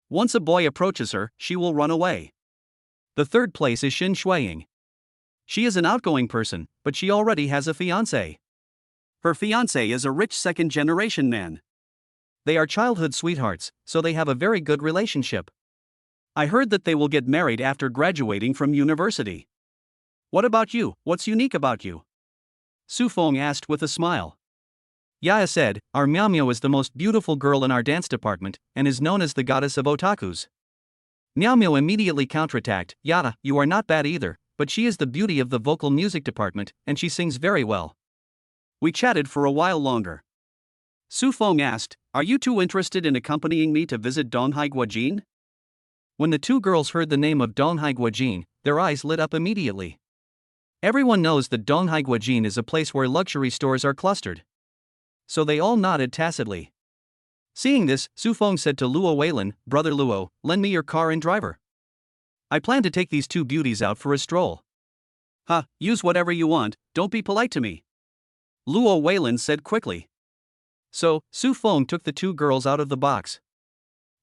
Once a boy approaches her, she will run away. The third place is Xin Shuiying. She is an outgoing person, but she already has a fiancé. Her fiancé is a rich second-generation man. They are childhood sweethearts, so they have a very good relationship. I heard that they will get married after graduating from university. What about you? What's unique about you? Su Feng asked with a smile. Yaya said, our Miao Miao is the most beautiful girl in our dance department, and is known as the goddess of otakus. Miao Miao immediately counterattacked, Yaya, you are not bad either, but she is the beauty of the vocal music department, and she sings very well. We chatted for a while longer. Su Feng asked, are you two interested in accompanying me to visit Donghai Guojin? When the two girls heard the name of Donghai Guojin, their eyes lit up immediately. Everyone knows that Donghai Guojin is a place where luxury stores are clustered. So they all nodded tacitly. Seeing this, Su Feng said to Luo Weilin, Brother Luo, lend me your car and driver. I plan to take these two beauties out for a stroll. Ha, use whatever you want, don't be polite to me. Luo Weilin said quickly. So, Su Feng took the two girls out of the box.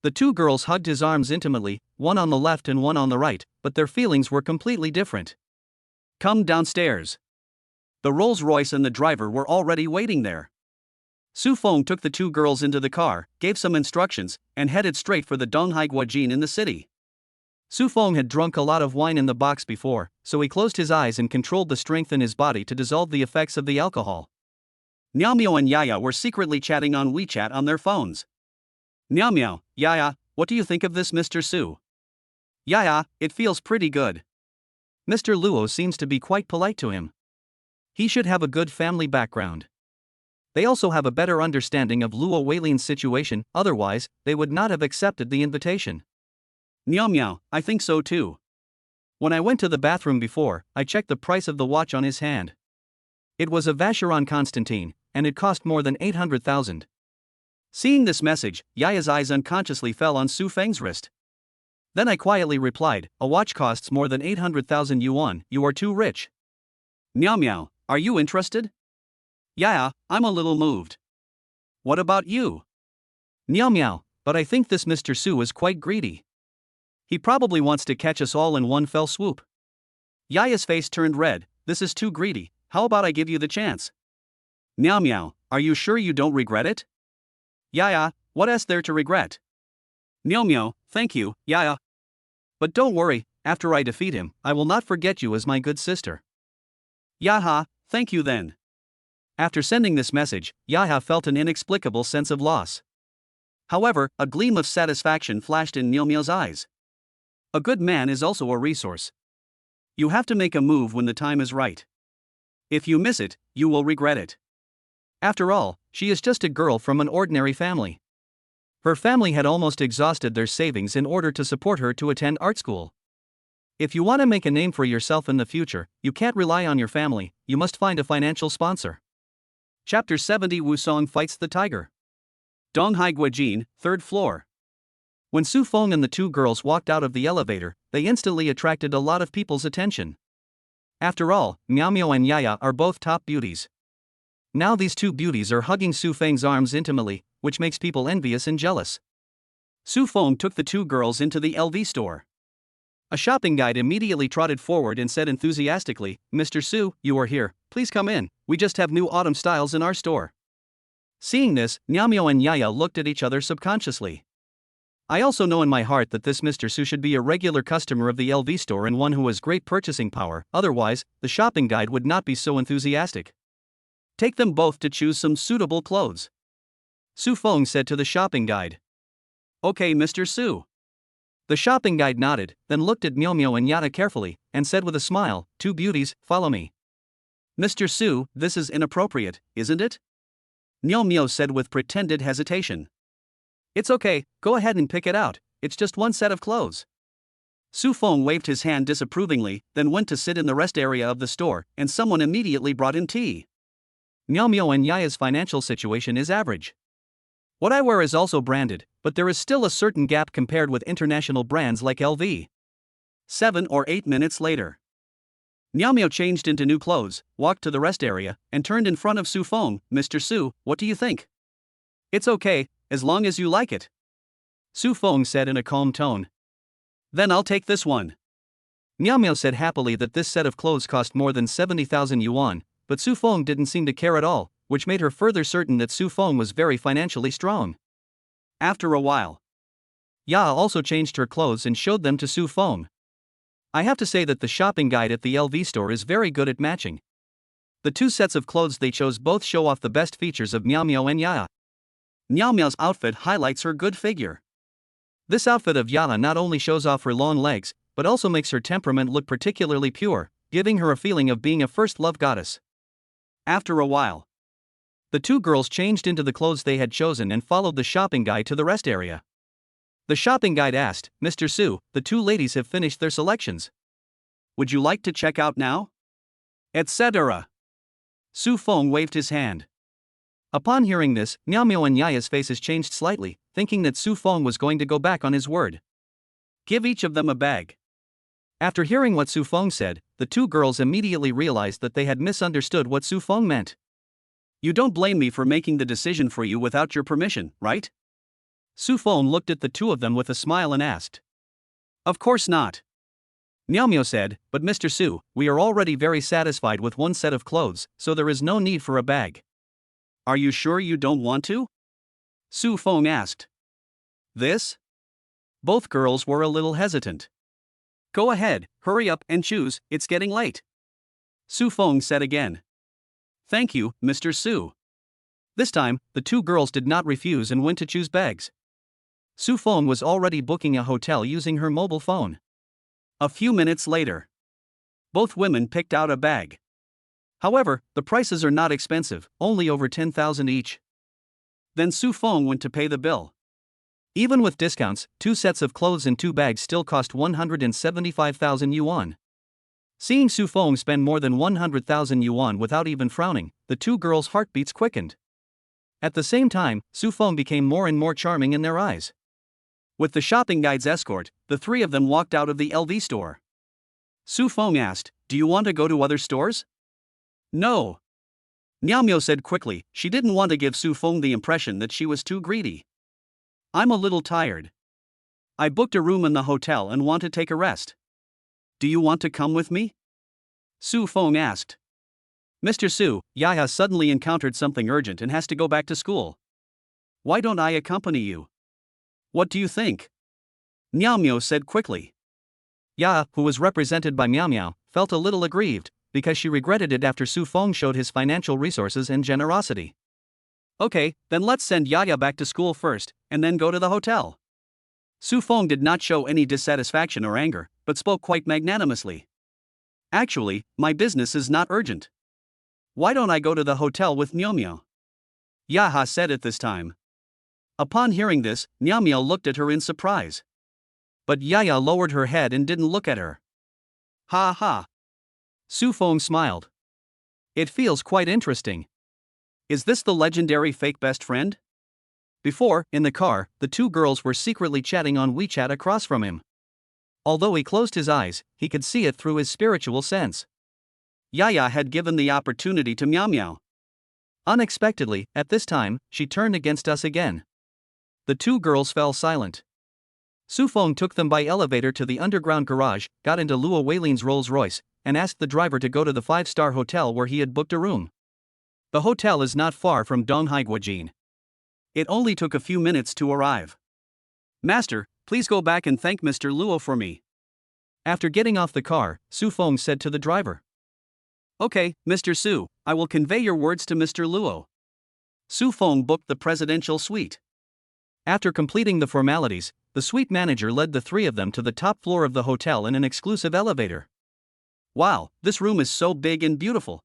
The two girls hugged his arms intimately, one on the left and one on the right, but their feelings were completely different. Come downstairs. The Rolls-Royce and the driver were already waiting there. Su Feng took the two girls into the car, gave some instructions, and headed straight for the Donghai Guojin in the city. Su Feng had drunk a lot of wine in the box before, so he closed his eyes and controlled the strength in his body to dissolve the effects of the alcohol. Miao Miao and Yaya were secretly chatting on WeChat on their phones. Miao Miao, Yaya, what do you think of this Mr. Su? Yaya, it feels pretty good. Mr. Luo seems to be quite polite to him. He should have a good family background. They also have a better understanding of Luo Weilin's situation, otherwise, they would not have accepted the invitation. Miao Miao, I think so too. When I went to the bathroom before, I checked the price of the watch on his hand. It was a Vacheron Constantine, and it cost more than 800,000. Seeing this message, Yaya's eyes unconsciously fell on Su Feng's wrist. Then I quietly replied, a watch costs more than 800,000 yuan, you are too rich. Miao Miao, are you interested? Yaya, I'm a little moved. What about you? Miao Miao, but I think this Mr. Su is quite greedy. He probably wants to catch us all in one fell swoop. Yaya's face turned red, this is too greedy, how about I give you the chance? Miao Miao, are you sure you don't regret it? Yaya, what is there to regret? Miao Miao, thank you, Yaya. But don't worry, after I defeat him, I will not forget you as my good sister. Yaha, thank you then. After sending this message, Yaya felt an inexplicable sense of loss. However, a gleam of satisfaction flashed in Miao Miao's eyes. A good man is also a resource. You have to make a move when the time is right. If you miss it, you will regret it. After all, she is just a girl from an ordinary family. Her family had almost exhausted their savings in order to support her to attend art school. If you want to make a name for yourself in the future, you can't rely on your family, you must find a financial sponsor. Chapter 70 Wusong fights the tiger. Donghai Guojin, 3rd floor. When Su Feng and the two girls walked out of the elevator, they instantly attracted a lot of people's attention. After all, Miao Miao and Yaya are both top beauties. Now these two beauties are hugging Su Feng's arms intimately, which makes people envious and jealous. Su Feng took the two girls into the LV store. A shopping guide immediately trotted forward and said enthusiastically, Mr. Su, you are here, please come in, we just have new autumn styles in our store. Seeing this, Miao Miao and Yaya looked at each other subconsciously. I also know in my heart that this Mr. Su should be a regular customer of the LV store and one who has great purchasing power, otherwise, the shopping guide would not be so enthusiastic. Take them both to choose some suitable clothes. Su Feng said to the shopping guide. Okay, Mr. Su. The shopping guide nodded, then looked at Miao Miao and Yaya carefully, and said with a smile, two beauties, follow me. Mr. Su, this is inappropriate, isn't it? Miao Miao said with pretended hesitation. It's okay, go ahead and pick it out, it's just one set of clothes. Su Feng waved his hand disapprovingly, then went to sit in the rest area of the store, and someone immediately brought in tea. Miao Miao and Yaya's financial situation is average. What I wear is also branded, but there is still a certain gap compared with international brands like LV. 7 or 8 minutes later. Miao Miao changed into new clothes, walked to the rest area, and turned in front of Su Feng. Mr. Su, what do you think? It's okay, as long as you like it. Su Feng said in a calm tone. Then I'll take this one. Miao Miao said happily that this set of clothes cost more than 70,000 yuan, but Su Feng didn't seem to care at all, which made her further certain that Su Feng was very financially strong. After a while, Ya also changed her clothes and showed them to Su Feng. I have to say that the shopping guide at the LV store is very good at matching. The two sets of clothes they chose both show off the best features of Miao Miao and Ya. Miao Miao's outfit highlights her good figure. This outfit of Ya not only shows off her long legs, but also makes her temperament look particularly pure, giving her a feeling of being a first love goddess. After a while, the two girls changed into the clothes they had chosen and followed the shopping guide to the rest area. The shopping guide asked, Mr. Su, the two ladies have finished their selections. Would you like to check out now? Etc. Su Feng waved his hand. Upon hearing this, Miao Miao and Yaya's faces changed slightly, thinking that Su Feng was going to go back on his word. Give each of them a bag. After hearing what Su Feng said, the two girls immediately realized that they had misunderstood what Su Feng meant. You don't blame me for making the decision for you without your permission, right? Su Feng looked at the two of them with a smile and asked. Of course not. Miao Miao said, but Mr. Su, we are already very satisfied with one set of clothes, so there is no need for a bag. Are you sure you don't want to? Su Feng asked. This? Both girls were a little hesitant. Go ahead, hurry up and choose, it's getting late. Su Feng said again. Thank you, Mr. Su. This time, the two girls did not refuse and went to choose bags. Su Feng was already booking a hotel using her mobile phone. A few minutes later, both women picked out a bag. However, the prices are not expensive, only over 10,000 each. Then Su Feng went to pay the bill. Even with discounts, two sets of clothes and two bags still cost 175,000 yuan. Seeing Su Feng spend more than 100,000 yuan without even frowning, the two girls' heartbeats quickened. At the same time, Su Feng became more and more charming in their eyes. With the shopping guide's escort, the three of them walked out of the LV store. Su Feng asked, Do you want to go to other stores? No. Miao Miao said quickly, she didn't want to give Su Feng the impression that she was too greedy. I'm a little tired. I booked a room in the hotel and want to take a rest. Do you want to come with me? Su Feng asked. Mr. Su, Yaya suddenly encountered something urgent and has to go back to school. Why don't I accompany you? What do you think? Miao Miao said quickly. Ya, who was represented by Miao Miao, felt a little aggrieved, because she regretted it after Su Feng showed his financial resources and generosity. Okay, then let's send Yaya back to school first, and then go to the hotel. Su Feng did not show any dissatisfaction or anger, but spoke quite magnanimously. Actually, my business is not urgent. Why don't I go to the hotel with Miao Miao? Yaha said at this time. Upon hearing this, Miao Miao looked at her in surprise. But Yaya lowered her head and didn't look at her. Ha ha. Su Feng smiled. It feels quite interesting. Is this the legendary fake best friend? Before, in the car, the two girls were secretly chatting on WeChat across from him. Although he closed his eyes, he could see it through his spiritual sense. Yaya had given the opportunity to Miao Miao. Unexpectedly, at this time, she turned against us again. The two girls fell silent. Su Feng took them by elevator to the underground garage, got into Luo Weilin's Rolls-Royce, and asked the driver to go to the 5-star hotel where he had booked a room. The hotel is not far from Donghai Guojin. It only took a few minutes to arrive. Master, please go back and thank Mr. Luo for me. After getting off the car, Su Feng said to the driver. Okay, Mr. Su, I will convey your words to Mr. Luo. Su Feng booked the presidential suite. After completing the formalities, the suite manager led the three of them to the top floor of the hotel in an exclusive elevator. Wow, this room is so big and beautiful.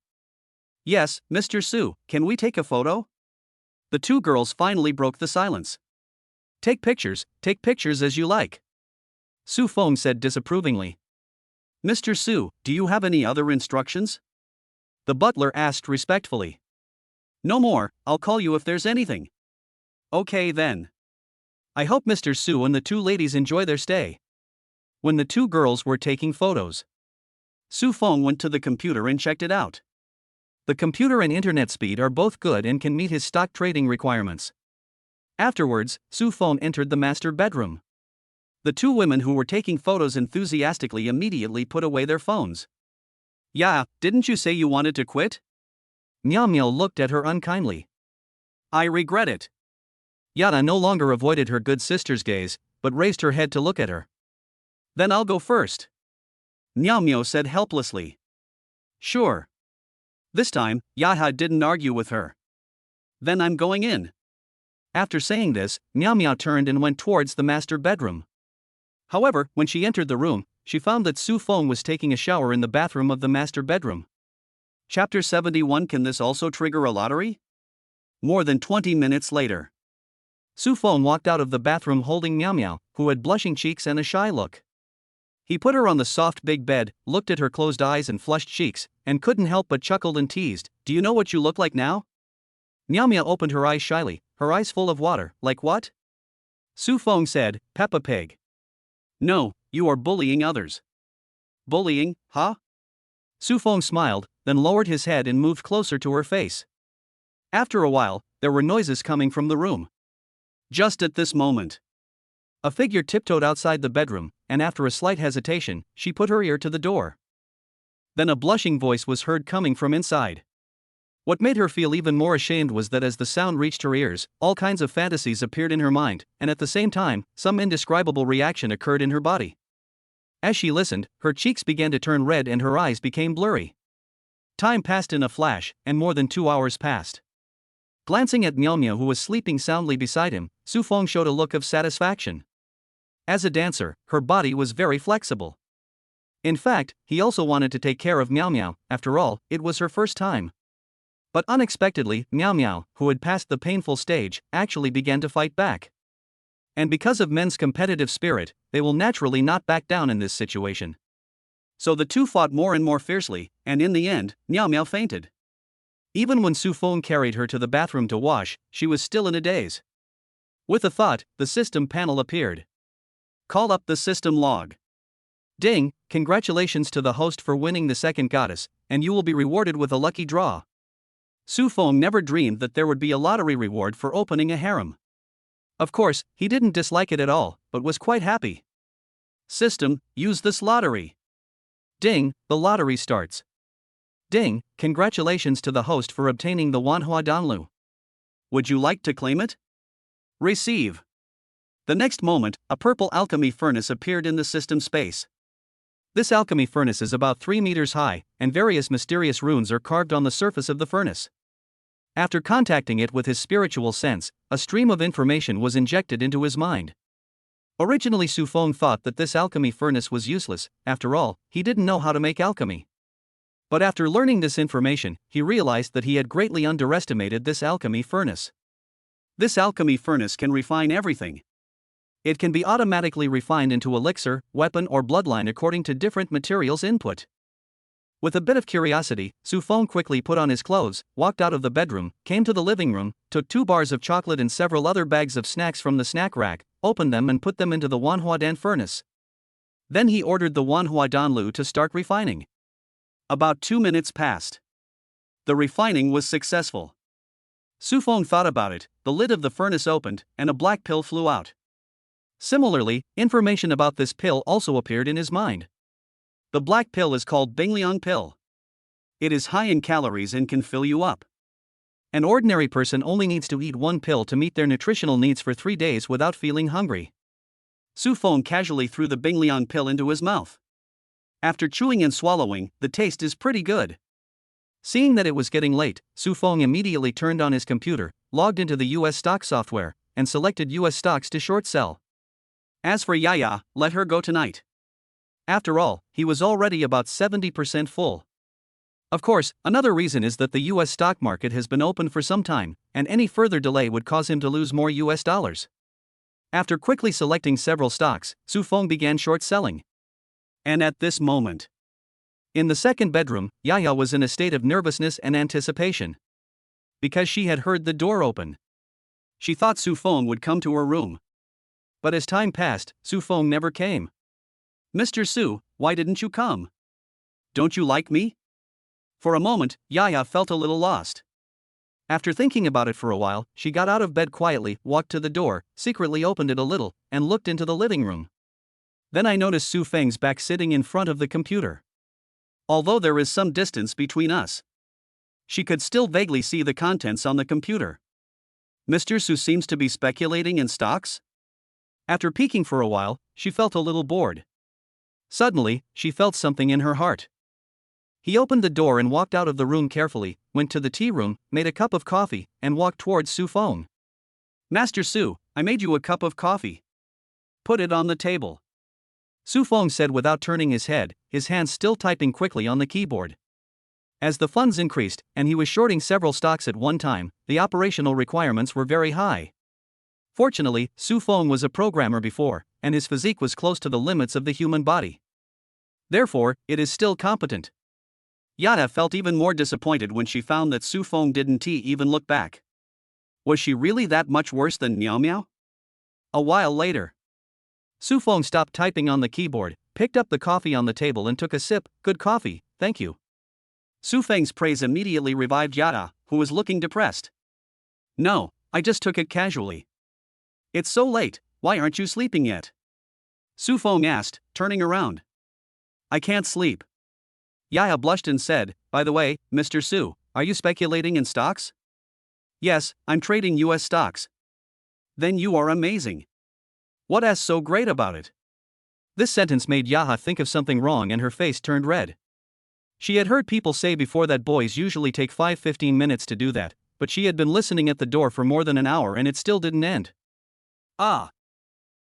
Yes, Mr. Su, can we take a photo? The two girls finally broke the silence. Take pictures as you like. Su Feng said disapprovingly. Mr. Su, do you have any other instructions? The butler asked respectfully. No more, I'll call you if there's anything. Okay then. I hope Mr. Su and the two ladies enjoy their stay. When the two girls were taking photos, Su Feng went to the computer and checked it out. The computer and internet speed are both good and can meet his stock trading requirements. Afterwards, Su Feng entered the master bedroom. The two women who were taking photos enthusiastically immediately put away their phones. "Yeah, didn't you say you wanted to quit?" Miao Miao looked at her unkindly. "I regret it." Yada no longer avoided her good sister's gaze, but raised her head to look at her. "Then I'll go first," Miao Miao said helplessly. "Sure." This time, Yaha didn't argue with her. "Then I'm going in." After saying this, Miao Miao turned and went towards the master bedroom. However, when she entered the room, she found that Su Feng was taking a shower in the bathroom of the master bedroom. Chapter 71. Can this also trigger a lottery? More than 20 minutes later, Su Feng walked out of the bathroom holding Miao Miao, who had blushing cheeks and a shy look. He put her on the soft big bed, looked at her closed eyes and flushed cheeks, and couldn't help but chuckled and teased. "Do you know what you look like now?" Miao Miao opened her eyes shyly, her eyes full of water. "Like what?" Su Feng said, "Peppa Pig." "No, you are bullying others." "Bullying, huh?" Su Feng smiled, then lowered his head and moved closer to her face. After a while, there were noises coming from the room. Just at this moment, a figure tiptoed outside the bedroom, and after a slight hesitation, she put her ear to the door. Then a blushing voice was heard coming from inside. What made her feel even more ashamed was that as the sound reached her ears, all kinds of fantasies appeared in her mind, and at the same time, some indescribable reaction occurred in her body. As she listened, her cheeks began to turn red and her eyes became blurry. Time passed in a flash, and more than 2 hours passed. Glancing at Miao Miao, who was sleeping soundly beside him, Su Feng showed a look of satisfaction. As a dancer, her body was very flexible. In fact, he also wanted to take care of Miao Miao. After all, it was her first time. But unexpectedly, Miao Miao, who had passed the painful stage, actually began to fight back. And because of men's competitive spirit, they will naturally not back down in this situation. So the two fought more and more fiercely, and in the end, Miao Miao fainted. Even when Su Feng carried her to the bathroom to wash, she was still in a daze. With a thought, the system panel appeared. Call up the system log. Ding, congratulations to the host for winning the second goddess, and you will be rewarded with a lucky draw. Su Feng never dreamed that there would be a lottery reward for opening a harem. Of course, he didn't dislike it at all, but was quite happy. System, use this lottery. Ding, the lottery starts. Ding, congratulations to the host for obtaining the Wanhua Danlu. Would you like to claim it? Receive. The next moment, a purple alchemy furnace appeared in the system space. This alchemy furnace is about 3 meters high, and various mysterious runes are carved on the surface of the furnace. After contacting it with his spiritual sense, a stream of information was injected into his mind. Originally, Su Feng thought that this alchemy furnace was useless. After all, he didn't know how to make alchemy. But after learning this information, he realized that he had greatly underestimated this alchemy furnace. This alchemy furnace can refine everything. It can be automatically refined into elixir, weapon, or bloodline according to different materials input. With a bit of curiosity, Su Feng quickly put on his clothes, walked out of the bedroom, came to the living room, took 2 bars of chocolate and several other bags of snacks from the snack rack, opened them and put them into the Wanhuadan furnace. Then he ordered the Wanhuadan Lu to start refining. About 2 minutes passed. The refining was successful. Su Feng thought about it, the lid of the furnace opened, and a black pill flew out. Similarly, information about this pill also appeared in his mind. The black pill is called Bingliang pill. It is high in calories and can fill you up. An ordinary person only needs to eat 1 pill to meet their nutritional needs for 3 days without feeling hungry. Su Feng casually threw the Bingliang pill into his mouth. After chewing and swallowing, the taste is pretty good. Seeing that it was getting late, Su Feng immediately turned on his computer, logged into the US stock software, and selected US stocks to short sell. As for Yaya, let her go tonight. After all, he was already about 70% full. Of course, another reason is that the US stock market has been open for some time, and any further delay would cause him to lose more US dollars. After quickly selecting several stocks, Su Feng began short selling. And at this moment, in the second bedroom, Yaya was in a state of nervousness and anticipation. Because she had heard the door open. She thought Su Feng would come to her room. But as time passed, Su Feng never came. "Mr. Su, why didn't you come?" don't you like me? For a moment, Yaya felt a little lost. After thinking about it for a while, she got out of bed quietly, walked to the door, secretly opened it a little, and looked into the living room. Then I noticed Su Feng's back sitting in front of the computer. Although there is some distance between us, she could still vaguely see the contents on the computer. Mr. Su seems to be speculating in stocks? After peeking for a while, she felt a little bored. Suddenly, she felt something in her heart. He opened the door and walked out of the room carefully, went to the tea room, made a cup of coffee, and walked towards Su Feng. Master Su, I made you a cup of coffee. Put it on the table. Su Feng said without turning his head, his hands still typing quickly on the keyboard. As the funds increased, and he was shorting several stocks at one time, the operational requirements were very high. Fortunately, Su Feng was a programmer before, and his physique was close to the limits of the human body. Therefore, it is still competent. Yada felt even more disappointed when she found that Su Feng didn't even look back. Was she really that much worse than Miao Miao? A while later, Su Feng stopped typing on the keyboard, picked up the coffee on the table and took a sip. Good coffee, thank you. Su Feng's praise immediately revived Yada, who was looking depressed. No, I just took it casually. It's so late, why aren't you sleeping yet? Su Feng asked, turning around. I can't sleep. Yaya blushed and said, by the way, Mr. Su, are you speculating in stocks? Yes, I'm trading US stocks. Then you are amazing. What's so great about it? This sentence made Yaha think of something wrong and her face turned red. She had heard people say before that boys usually take 5-15 minutes to do that, but she had been listening at the door for more than an hour and it still didn't end. Ah!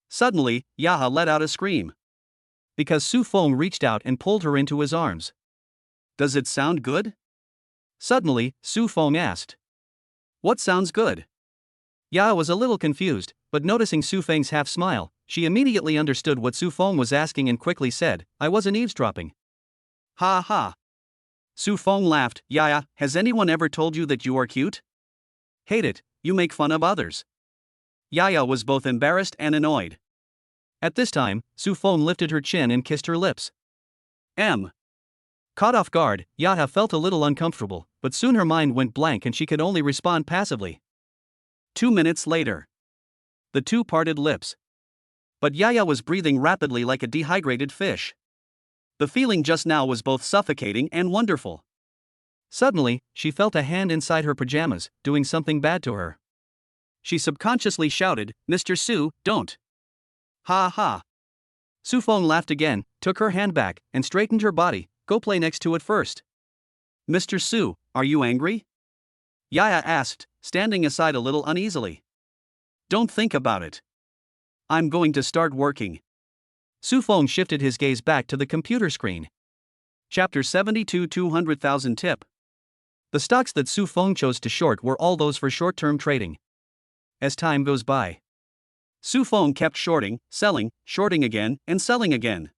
Suddenly, Yaha let out a scream. Because Su Feng reached out and pulled her into his arms. Does it sound good? Suddenly, Su Feng asked. What sounds good? Yaha was a little confused, but noticing Su Feng's half smile, she immediately understood what Su Feng was asking and quickly said, I wasn't eavesdropping. Ha ha. Su Feng laughed. Yaya, has anyone ever told you that you are cute? Hate it, you make fun of others. Yaya was both embarrassed and annoyed. At this time, Su Feng lifted her chin and kissed her lips. Caught off guard, Yaya felt a little uncomfortable, but soon her mind went blank and she could only respond passively. 2 minutes later. The two parted lips. But Yaya was breathing rapidly like a dehydrated fish. The feeling just now was both suffocating and wonderful. Suddenly, she felt a hand inside her pajamas, doing something bad to her. She subconsciously shouted, Mr. Su, don't. Ha ha. Su Feng laughed again, took her hand back, and straightened her body. Go play next to it first. Mr. Su, are you angry? Yaya asked, standing aside a little uneasily. Don't think about it. I'm going to start working. Su Feng shifted his gaze back to the computer screen. Chapter 72 200,000 tip. The stocks that Su Feng chose to short were all those for short-term trading. As time goes by, Su Feng kept shorting, selling, shorting again, and selling again.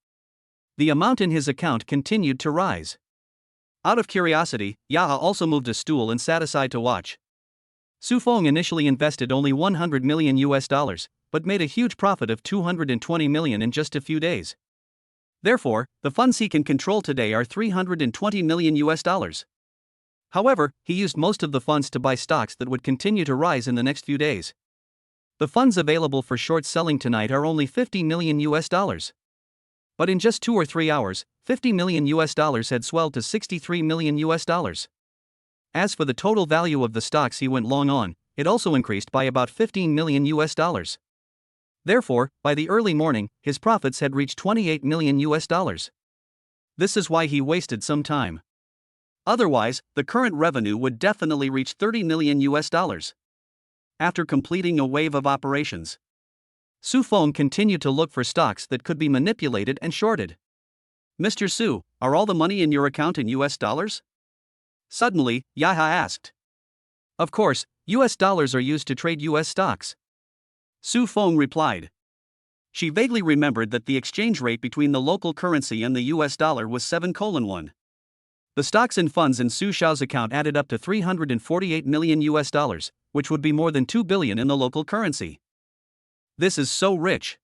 The amount in his account continued to rise. Out of curiosity, Yaha also moved a stool and sat aside to watch. Su Feng initially invested only $100 million, but made a huge profit of $220 million in just a few days. Therefore, the funds he can control today are $320 million. However, he used most of the funds to buy stocks that would continue to rise in the next few days. The funds available for short selling tonight are only $50 million. But in just 2 or 3 hours, $50 million had swelled to $63 million. As for the total value of the stocks he went long on, it also increased by about $15 million. Therefore, by the early morning, his profits had reached $28 million. This is why he wasted some time. Otherwise, the current revenue would definitely reach $30 million. After completing a wave of operations, Su Feng continued to look for stocks that could be manipulated and shorted. Mr. Su, are all the money in your account in US dollars? Suddenly, Yaha asked. Of course, US dollars are used to trade US stocks. Su Feng replied. She vaguely remembered that the exchange rate between the local currency and the US dollar was 7:1. The stocks and funds in Su Xiao's account added up to $348 million, which would be more than $2 billion in the local currency. This is so rich.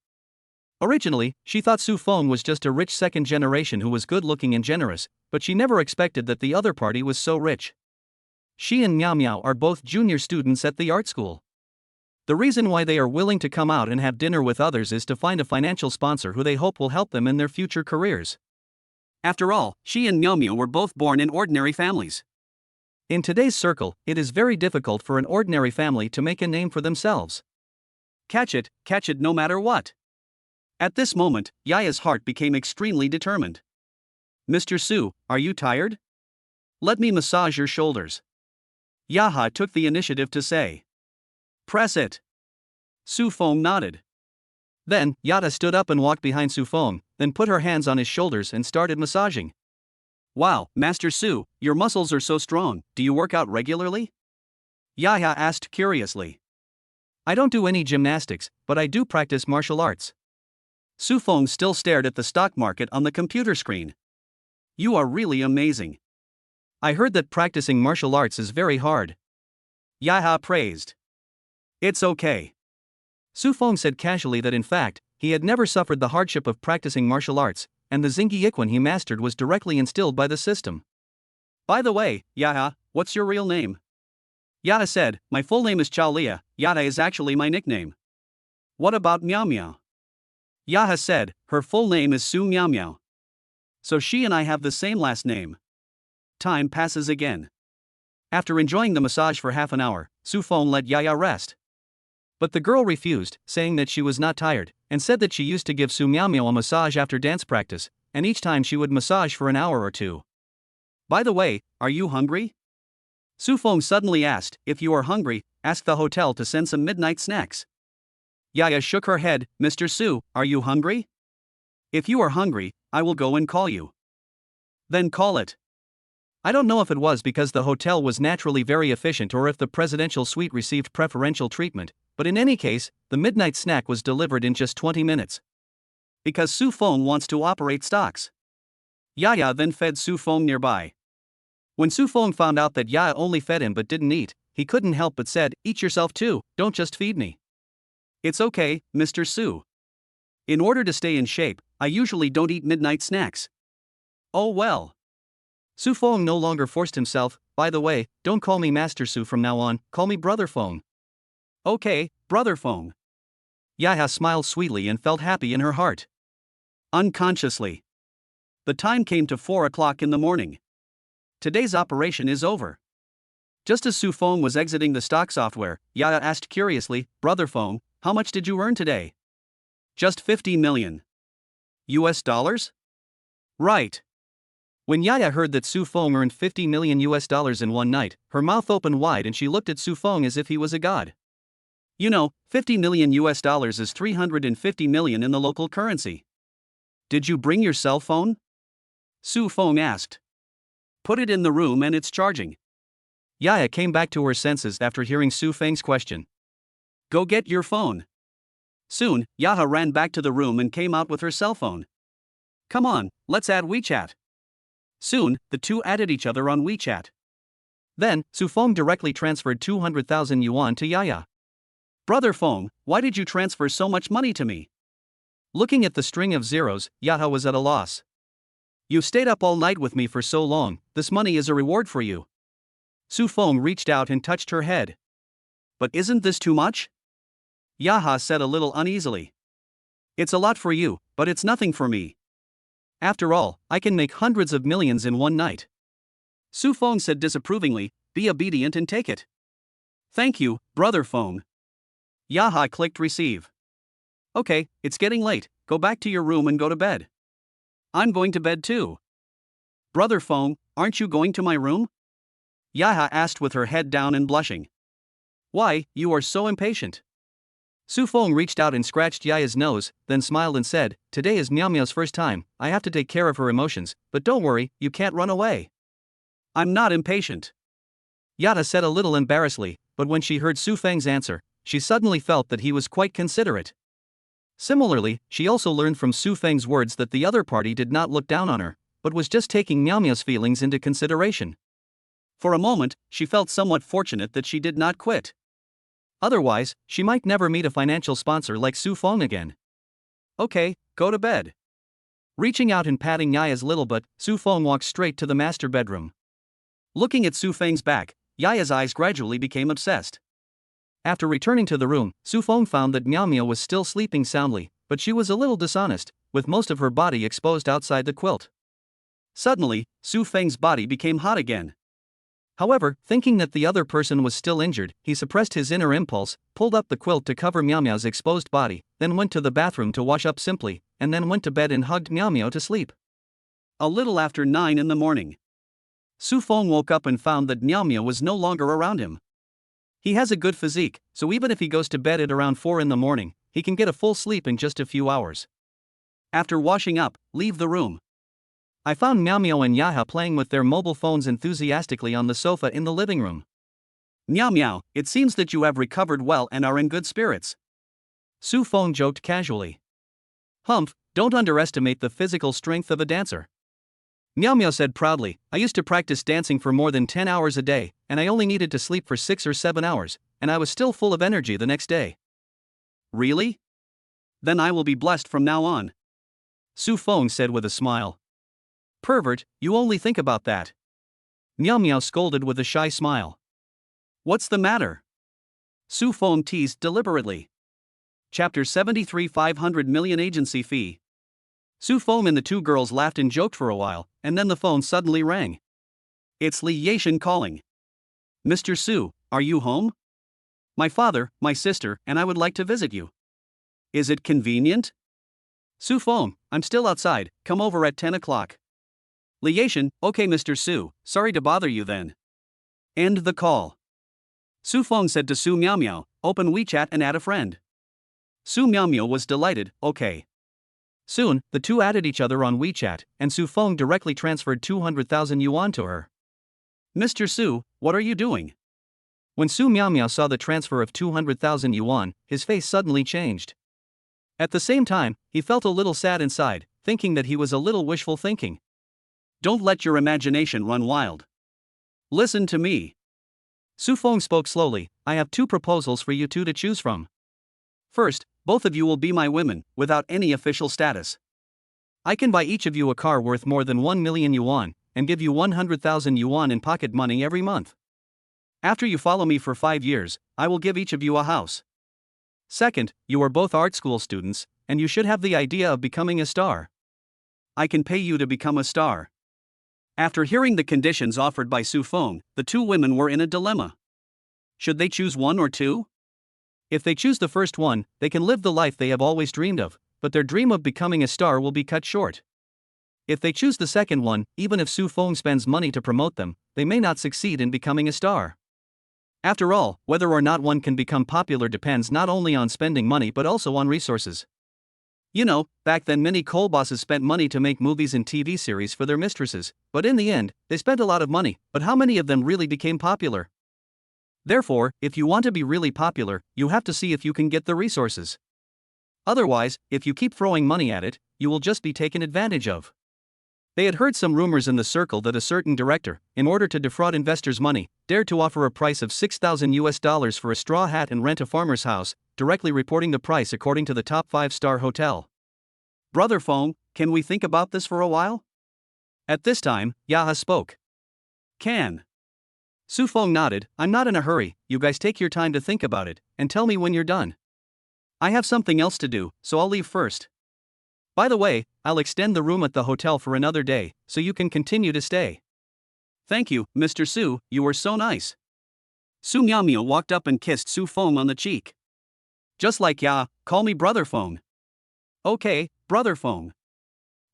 Originally, she thought Su Feng was just a rich second generation who was good looking and generous, but she never expected that the other party was so rich. She and Miao Miao are both junior students at the art school. The reason why they are willing to come out and have dinner with others is to find a financial sponsor who they hope will help them in their future careers. After all, she and Miao Miao were both born in ordinary families. In today's circle, it is very difficult for an ordinary family to make a name for themselves. Catch it no matter what. At this moment, Yaya's heart became extremely determined. Mr. Su, are you tired? Let me massage your shoulders. Yaha took the initiative to say. Press it. Su Feng nodded. Then, Yada stood up and walked behind Su Feng, then put her hands on his shoulders and started massaging. Wow, Master Su, your muscles are so strong, do you work out regularly? Yaya asked curiously. I don't do any gymnastics, but I do practice martial arts. Su Feng still stared at the stock market on the computer screen. You are really amazing. I heard that practicing martial arts is very hard. Yaya praised. It's okay. Su Feng said casually that in fact, he had never suffered the hardship of practicing martial arts, and the Xingyi Yiquan he mastered was directly instilled by the system. By the way, Yaya, what's your real name? Yada said, my full name is Chao Lia, Yada is actually my nickname. What about Miao Miao? Yaha said, her full name is Su Miao Miao. So she and I have the same last name. Time passes again. After enjoying the massage for half an hour, Su Feng let Yaya rest. But the girl refused, saying that she was not tired, and said that she used to give Su Miao Miao a massage after dance practice, and each time she would massage for an hour or two. By the way, are you hungry? Su Feng suddenly asked. If you are hungry, ask the hotel to send some midnight snacks. Yaya shook her head. Mr. Su, are you hungry? If you are hungry, I will go and call you. Then call it. I don't know if it was because the hotel was naturally very efficient or if the presidential suite received preferential treatment, but in any case, the midnight snack was delivered in just 20 minutes. Because Su Feng wants to operate stocks. Yaya then fed Su Feng nearby. When Su Feng found out that Yaya only fed him but didn't eat, he couldn't help but said, eat yourself too, don't just feed me. It's okay, Mr. Su. In order to stay in shape, I usually don't eat midnight snacks. Oh well. Su Feng no longer forced himself. By the way, don't call me Master Su from now on, call me Brother Feng. Okay, Brother Feng. Yaya smiled sweetly and felt happy in her heart. Unconsciously. The time came to 4 o'clock in the morning. Today's operation is over. Just as Su Feng was exiting the stock software, Yaya asked curiously, Brother Feng, how much did you earn today? Just 50 million. US dollars? Right. When Yaya heard that Su Feng earned 50 million US dollars in one night, her mouth opened wide and she looked at Su Feng as if he was a god. You know, 50 million US dollars is 350 million in the local currency. Did you bring your cell phone? Su Feng asked. Put it in the room and it's charging. Yaya came back to her senses after hearing Su Feng's question. Go get your phone. Soon, Yaha ran back to the room and came out with her cell phone. Come on, let's add WeChat. Soon, the two added each other on WeChat. Then, Su Feng directly transferred 200,000 yuan to Yaya. Brother Feng, why did you transfer so much money to me? Looking at the string of zeros, Yaha was at a loss. You stayed up all night with me for so long, this money is a reward for you. Su Feng reached out and touched her head. But isn't this too much? Yaha said a little uneasily. It's a lot for you, but it's nothing for me. After all, I can make hundreds of millions in one night. Su Feng said disapprovingly, be obedient and take it. Thank you, Brother Feng. Yaha clicked receive. Okay, it's getting late, go back to your room and go to bed. I'm going to bed too. Brother Feng, aren't you going to my room? Yaha asked with her head down and blushing. Why, you are so impatient. Su Feng reached out and scratched Yaya's nose, then smiled and said, today is Miao Miao's first time, I have to take care of her emotions, but don't worry, you can't run away. I'm not impatient. Yada said a little embarrassedly, but when she heard Su Feng's answer, she suddenly felt that he was quite considerate. Similarly, she also learned from Su Feng's words that the other party did not look down on her, but was just taking Miao Miao's feelings into consideration. For a moment, she felt somewhat fortunate that she did not quit. Otherwise, she might never meet a financial sponsor like Su Feng again. Okay, go to bed. Reaching out and patting Yaya's little butt, Su Feng walked straight to the master bedroom. Looking at Su Feng's back, Yaya's eyes gradually became obsessed. After returning to the room, Su Feng found that Miao Miao was still sleeping soundly, but she was a little dishonest, with most of her body exposed outside the quilt. Suddenly, Su Feng's body became hot again. However, thinking that the other person was still injured, he suppressed his inner impulse, pulled up the quilt to cover Miao Miao's exposed body, then went to the bathroom to wash up simply, and then went to bed and hugged Miao Miao to sleep. A little after 9 in the morning, Su Feng woke up and found that Miao Miao was no longer around him. He has a good physique, so even if he goes to bed at around 4 in the morning, he can get a full sleep in just a few hours. After washing up, leave the room. I found Miao Miao and Yaha playing with their mobile phones enthusiastically on the sofa in the living room. Miao Miao, it seems that you have recovered well and are in good spirits. Su Feng joked casually. Humph, don't underestimate the physical strength of a dancer. Miao Miao said proudly, I used to practice dancing for more than 10 hours a day, and I only needed to sleep for 6 or 7 hours, and I was still full of energy the next day. Really? Then I will be blessed from now on. Su Feng said with a smile. Pervert, you only think about that. Miao Miao scolded with a shy smile. What's the matter? Su Feng teased deliberately. Chapter 73 500 million agency fee. Su Feng and the two girls laughed and joked for a while, and then the phone suddenly rang. It's Li Yashan calling. Mr. Su, are you home? My father, my sister, and I would like to visit you. Is it convenient? Su Feng, I'm still outside, come over at 10 o'clock. Li Yashan, okay Mr. Su, sorry to bother you then. End the call. Su Feng said to Su Miao Miao, open WeChat and add a friend. Su Miao Miao was delighted, okay. Soon, the two added each other on WeChat, and Su Feng directly transferred 200,000 yuan to her. Mr. Su, what are you doing? When Su Miao Miao saw the transfer of 200,000 yuan, his face suddenly changed. At the same time, he felt a little sad inside, thinking that he was a little wishful thinking. Don't let your imagination run wild. Listen to me. Su Feng spoke slowly, I have two proposals for you two to choose from. First, both of you will be my women, without any official status. I can buy each of you a car worth more than 1 million yuan, and give you 100,000 yuan in pocket money every month. After you follow me for 5 years, I will give each of you a house. Second, you are both art school students, and you should have the idea of becoming a star. I can pay you to become a star. After hearing the conditions offered by Su Feng, the two women were in a dilemma. Should they choose one or two? If they choose the first one, they can live the life they have always dreamed of, but their dream of becoming a star will be cut short. If they choose the second one, even if Su Feng spends money to promote them, they may not succeed in becoming a star. After all, whether or not one can become popular depends not only on spending money but also on resources. You know, back then many coal bosses spent money to make movies and TV series for their mistresses, but in the end, they spent a lot of money, but how many of them really became popular? Therefore, if you want to be really popular, you have to see if you can get the resources. Otherwise, if you keep throwing money at it, you will just be taken advantage of. They had heard some rumors in the circle that a certain director, in order to defraud investors' money, dared to offer a price of $6,000 for a straw hat and rent a farmer's house, directly reporting the price according to the top 5-star hotel. Brother Feng, can we think about this for a while? At this time, Yaha spoke. Can. Su Feng nodded, I'm not in a hurry, you guys take your time to think about it, and tell me when you're done. I have something else to do, so I'll leave first. By the way, I'll extend the room at the hotel for another day, so you can continue to stay. Thank you, Mr. Su, you were so nice. Su Miao Miao walked up and kissed Su Feng on the cheek. Just like Ya, call me Brother Feng. Okay, Brother Feng.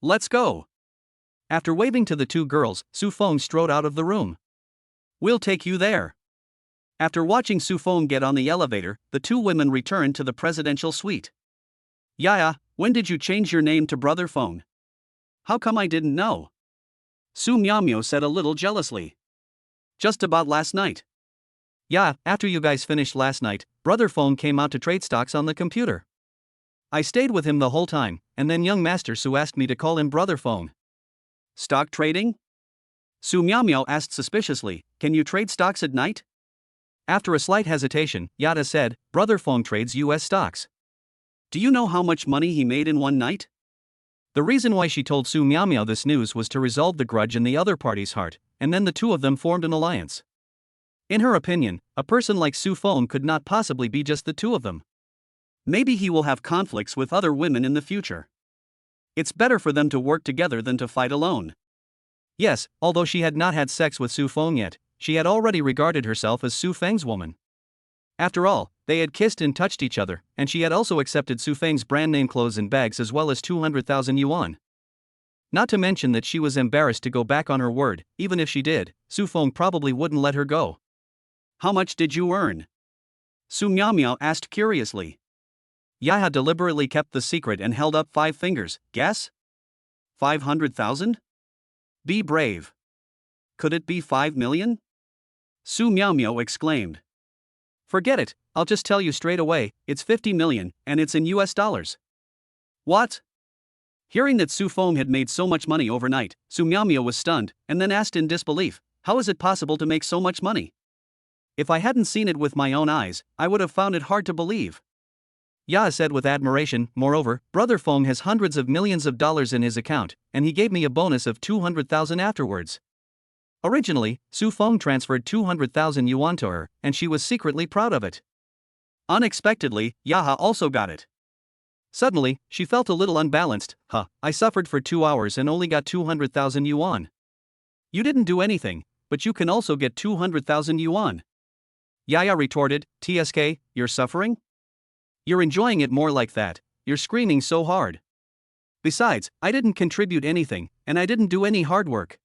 Let's go. After waving to the two girls, Su Feng strode out of the room. We'll take you there. After watching Su Feng get on the elevator, the two women returned to the presidential suite. Yaya, when did you change your name to Brother Feng? How come I didn't know? Su Miao Miao said a little jealously. Just about last night. Yeah, after you guys finished last night, Brother Feng came out to trade stocks on the computer. I stayed with him the whole time, and then young Master Su asked me to call him Brother Feng. Stock trading? Su Miao Miao asked suspiciously, can you trade stocks at night? After a slight hesitation, Yada said, Brother Feng trades US stocks. Do you know how much money he made in one night? The reason why she told Su Miao this news was to resolve the grudge in the other party's heart, and then the two of them formed an alliance. In her opinion, a person like Su Feng could not possibly be just the two of them. Maybe he will have conflicts with other women in the future. It's better for them to work together than to fight alone. Yes, although she had not had sex with Su Feng yet, she had already regarded herself as Su Feng's woman. After all, they had kissed and touched each other, and she had also accepted Su Feng's brand name clothes and bags as well as 200,000 yuan. Not to mention that she was embarrassed to go back on her word. Even if she did, Su Feng probably wouldn't let her go. How much did you earn? Su Miao asked curiously. Yaha deliberately kept the secret and held up 5 fingers. Guess? 500,000? Be brave. Could it be 5 million? Su Miao exclaimed. Forget it, I'll just tell you straight away, it's 50 million, and it's in US dollars. What? Hearing that Su Feng had made so much money overnight, Su Miao was stunned, and then asked in disbelief, how is it possible to make so much money? If I hadn't seen it with my own eyes, I would have found it hard to believe. Ya said with admiration, moreover, Brother Feng has hundreds of millions of dollars in his account, and he gave me a bonus of 200,000 afterwards. Originally, Su Feng transferred 200,000 yuan to her, and she was secretly proud of it. Unexpectedly, Yaha also got it. Suddenly, she felt a little unbalanced. I suffered for 2 hours and only got 200,000 yuan. You didn't do anything, but you can also get 200,000 yuan. Yaya retorted, TSK, you're suffering? You're enjoying it more like that, you're screaming so hard. Besides, I didn't contribute anything, and I didn't do any hard work.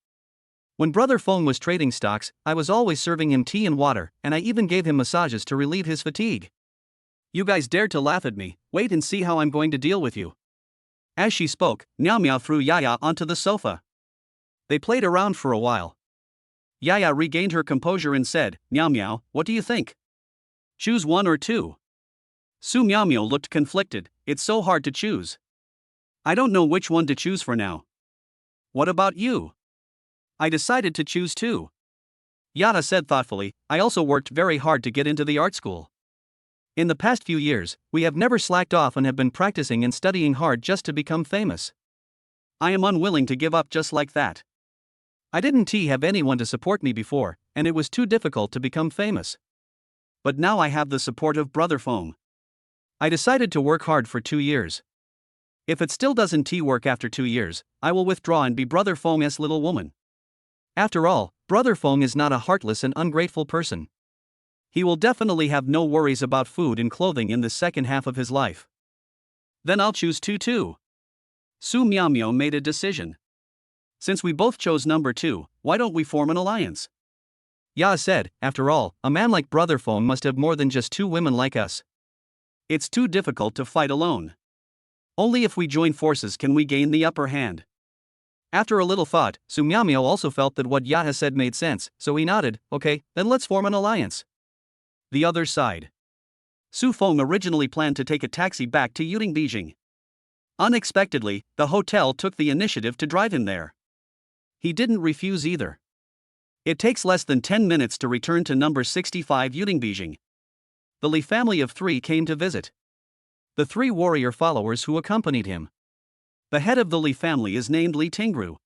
When Brother Feng was trading stocks, I was always serving him tea and water, and I even gave him massages to relieve his fatigue. You guys dared to laugh at me, wait and see how I'm going to deal with you. As she spoke, Miao threw Yaya onto the sofa. They played around for a while. Yaya regained her composure and said, Miao, what do you think? Choose one or two. Su Miao looked conflicted, it's so hard to choose. I don't know which one to choose for now. What about you? I decided to choose two. Yada said thoughtfully, I also worked very hard to get into the art school. In the past few years, we have never slacked off and have been practicing and studying hard just to become famous. I am unwilling to give up just like that. I didn't have anyone to support me before, and it was too difficult to become famous. But now I have the support of Brother Feng. I decided to work hard for 2 years. If it still doesn't work after 2 years, I will withdraw and be Brother Feng's little woman. After all, Brother Feng is not a heartless and ungrateful person. He will definitely have no worries about food and clothing in the second half of his life. Then I'll choose 2 too. Su Miao made a decision. Since we both chose number 2, why don't we form an alliance? Ya said, after all, a man like Brother Feng must have more than just 2 women like us. It's too difficult to fight alone. Only if we join forces can we gain the upper hand. After a little thought, Su Miao also felt that what Yaha said made sense, so he nodded, okay, then let's form an alliance. The other side. Su Feng originally planned to take a taxi back to Beijing. Unexpectedly, the hotel took the initiative to drive him there. He didn't refuse either. It takes less than 10 minutes to return to number 65 Beijing. The Li family of 3 came to visit. The 3 warrior followers who accompanied him. The head of the Li family is named Li Tingru.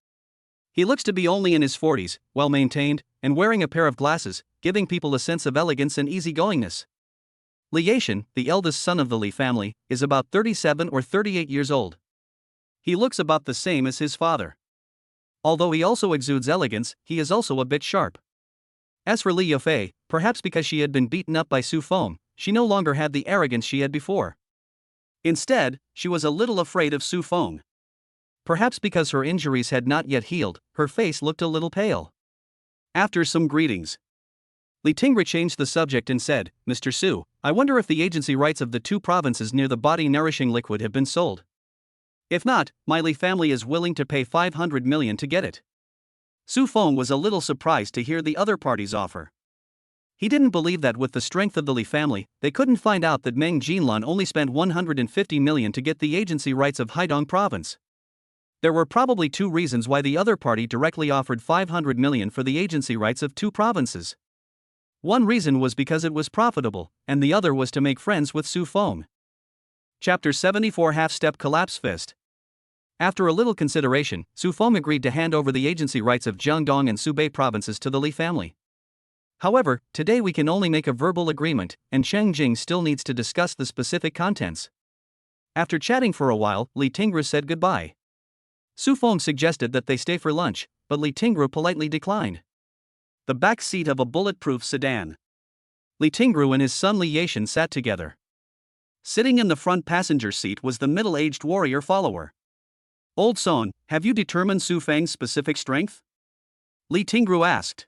He looks to be only in his 40s, well-maintained, and wearing a pair of glasses, giving people a sense of elegance and easygoingness. Li Yashan, the eldest son of the Li family, is about 37 or 38 years old. He looks about the same as his father. Although he also exudes elegance, he is also a bit sharp. As for Li Yufei, perhaps because she had been beaten up by Su Feng, she no longer had the arrogance she had before. Instead, she was a little afraid of Su Feng. Perhaps because her injuries had not yet healed, her face looked a little pale. After some greetings, Li Tingru changed the subject and said, Mr. Su, I wonder if the agency rights of the 2 provinces near the body-nourishing liquid have been sold. If not, my Li family is willing to pay 500 million to get it. Su Feng was a little surprised to hear the other party's offer. He didn't believe that with the strength of the Li family, they couldn't find out that Meng Jinlan only spent 150 million to get the agency rights of Haidong province. There were probably 2 reasons why the other party directly offered 500 million for the agency rights of 2 provinces. One reason was because it was profitable, and the other was to make friends with Su Feng. Chapter 74 Half-Step Collapse Fist. After a little consideration, Su Feng agreed to hand over the agency rights of Jiangdong and Subei provinces to the Li family. However, today we can only make a verbal agreement, and Cheng Jing still needs to discuss the specific contents. After chatting for a while, Li Tingru said goodbye. Su Feng suggested that they stay for lunch, but Li Tingru politely declined. The back seat of a bulletproof sedan. Li Tingru and his son Li Yashan sat together. Sitting in the front passenger seat was the middle-aged warrior follower. Old Song, have you determined Su Feng's specific strength? Li Tingru asked.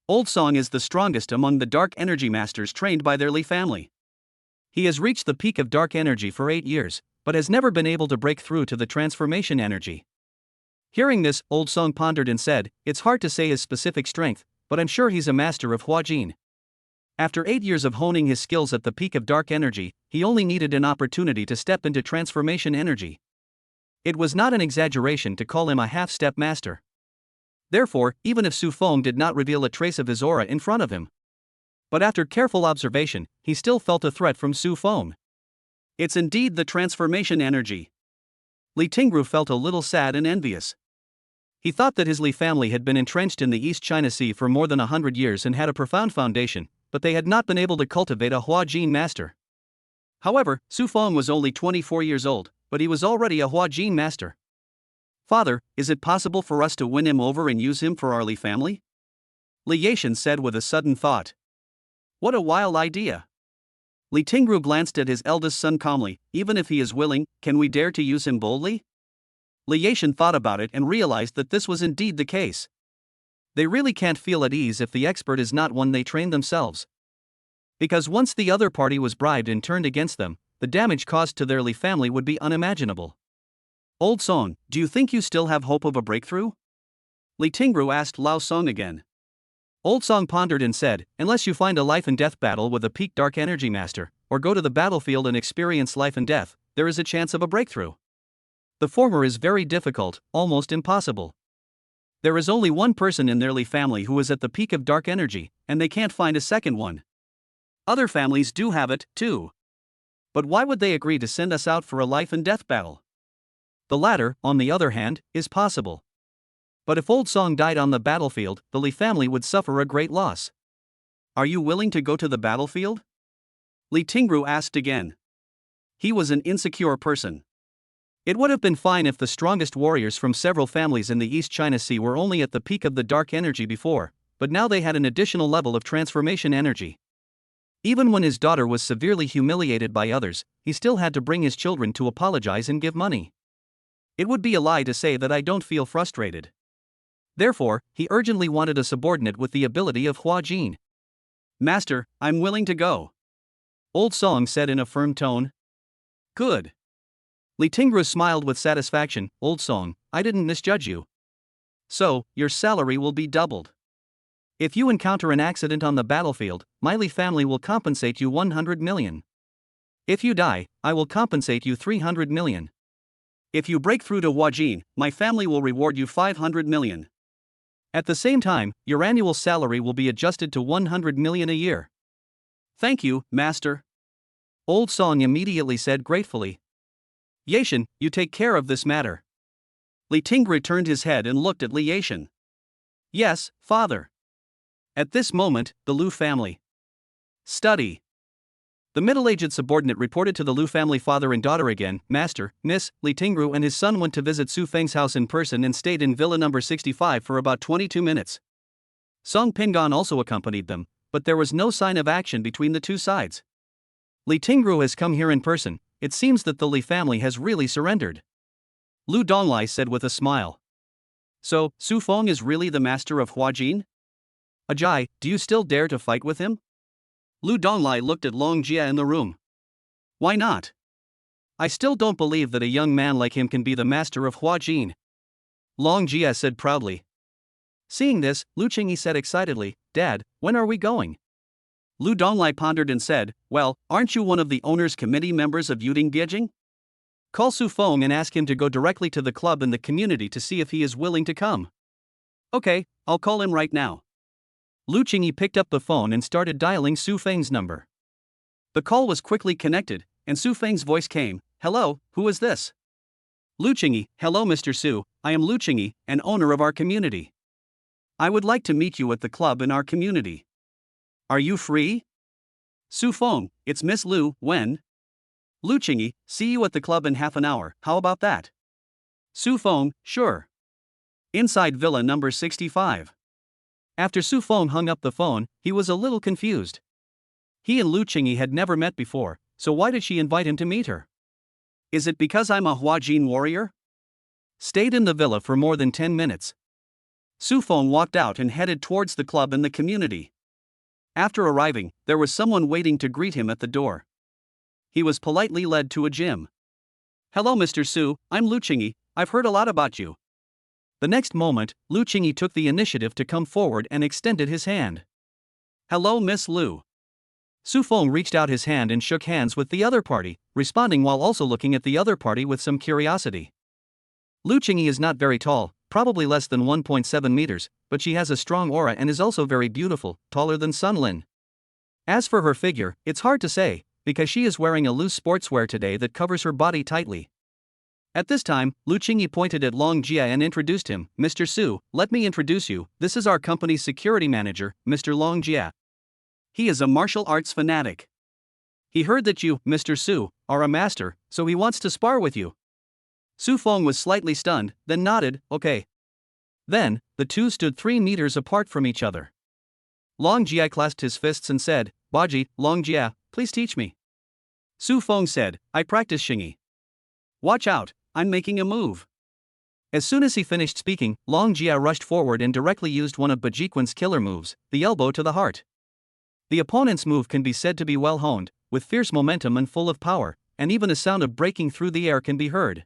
Old Song is the strongest among the dark energy masters trained by their Li family. He has reached the peak of dark energy for 8 years, but has never been able to break through to the transformation energy. Hearing this, Old Song pondered and said, it's hard to say his specific strength, but I'm sure he's a master of Huajin. After 8 years of honing his skills at the peak of dark energy, he only needed an opportunity to step into transformation energy. It was not an exaggeration to call him a half-step master. Therefore, even if Su Feng did not reveal a trace of his aura in front of him. But after careful observation, he still felt a threat from Su Feng. It's indeed the transformation energy. Li Tingru felt a little sad and envious. He thought that his Li family had been entrenched in the East China Sea for more than 100 years and had a profound foundation, but they had not been able to cultivate a Huajin master. However, Su Feng was only 24 years old, but he was already a Huajin master. Father, is it possible for us to win him over and use him for our Li family? Li Yashan said with a sudden thought. What a wild idea. Li Tingru glanced at his eldest son calmly. Even if he is willing, can we dare to use him boldly? Li Yashan thought about it and realized that this was indeed the case. They really can't feel at ease if the expert is not one they trained themselves. Because once the other party was bribed and turned against them, the damage caused to their Li family would be unimaginable. Old Song, do you think you still have hope of a breakthrough? Li Tingru asked Lao Song again. Old Song pondered and said, unless you find a life and death battle with a peak dark energy master, or go to the battlefield and experience life and death, there is a chance of a breakthrough. The former is very difficult, almost impossible. There is only one person in their Li family who is at the peak of dark energy, and they can't find a second one. Other families do have it, too. But why would they agree to send us out for a life and death battle? The latter, on the other hand, is possible. But if Old Song died on the battlefield, the Li family would suffer a great loss. Are you willing to go to the battlefield? Li Tingru asked again. He was an insecure person. It would have been fine if the strongest warriors from several families in the East China Sea were only at the peak of the dark energy before, but now they had an additional level of transformation energy. Even when his daughter was severely humiliated by others, he still had to bring his children to apologize and give money. It would be a lie to say that I don't feel frustrated. Therefore, he urgently wanted a subordinate with the ability of Huajin. Master, I'm willing to go. Old Song said in a firm tone. Good. Li Tingru smiled with satisfaction. Old Song, I didn't misjudge you. So, your salary will be doubled. If you encounter an accident on the battlefield, my Li family will compensate you 100 million. If you die, I will compensate you 300 million. If you break through to Huajin, my family will reward you 500 million. At the same time, your annual salary will be adjusted to 100 million a year. Thank you, Master. Old Song immediately said gratefully. Yashan, you take care of this matter. Li Tingru turned his head and looked at Li Yashan. Yes, father. At this moment, the Lu family. Study. The middle-aged subordinate reported to the Lu family father and daughter again. Master, Miss, Li Tingru and his son went to visit Su Feng's house in person and stayed in villa number 65 for about 22 minutes. Song Pingan also accompanied them, but there was no sign of action between the two sides. Li Tingru has come here in person. It seems that the Li family has really surrendered. Lu Donglai said with a smile. So, Su Feng is really the master of Huajin? Ajay, do you still dare to fight with him? Lu Donglai looked at Long Jia in the room. Why not? I still don't believe that a young man like him can be the master of Huajin. Long Jia said proudly. Seeing this, Lu Qingyi said excitedly, Dad, when are we going? Lu Donglai pondered and said, well, aren't you one of the owner's committee members of Yuding Beijing? Call Su Feng and ask him to go directly to the club in the community to see if he is willing to come. Okay, I'll call him right now. Lu Qingyi picked up the phone and started dialing Su Feng's number. The call was quickly connected, and Su Feng's voice came, "Hello, who is this?" Lu Qingyi, "Hello Mr. Su, I am Lu Qingyi, an owner of our community. I would like to meet you at the club in our community. Are you free?" Su Feng, "It's Miss Lu, when?" Lu Qingyi, "See you at the club in half an hour, how about that?" Su Feng, "Sure." Inside Villa number 65. After Su Feng hung up the phone, he was a little confused. He and Lu Qingyi had never met before, so why did she invite him to meet her? Is it because I'm a Huajin warrior? Stayed in the villa for more than 10 minutes. Su Feng walked out and headed towards the club in the community. After arriving, there was someone waiting to greet him at the door. He was politely led to a gym. "Hello Mr. Su, I'm Lu Qingyi, I've heard a lot about you." The next moment, Lu Qingyi took the initiative to come forward and extended his hand. "Hello Miss Lu." Su Feng reached out his hand and shook hands with the other party, responding while also looking at the other party with some curiosity. Lu Qingyi is not very tall, probably less than 1.7 meters, but she has a strong aura and is also very beautiful, taller than Sun Lin. As for her figure, it's hard to say, because she is wearing a loose sportswear today that covers her body tightly. At this time, Lu Qingyi pointed at Long Jia and introduced him, "Mr. Su, let me introduce you, this is our company's security manager, Mr. Long Jia. He is a martial arts fanatic. He heard that you, Mr. Su, are a master, so he wants to spar with you." Su Feng was slightly stunned, then nodded, "Okay." Then, the two stood 3 meters apart from each other. Long Jia clasped his fists and said, "Baji, Long Jia, please teach me." Su Feng said, "I practice Xingyi. Watch out, I'm making a move." As soon as he finished speaking, Long Jia rushed forward and directly used one of Bajiquan's killer moves, the elbow to the heart. The opponent's move can be said to be well honed, with fierce momentum and full of power, and even a sound of breaking through the air can be heard.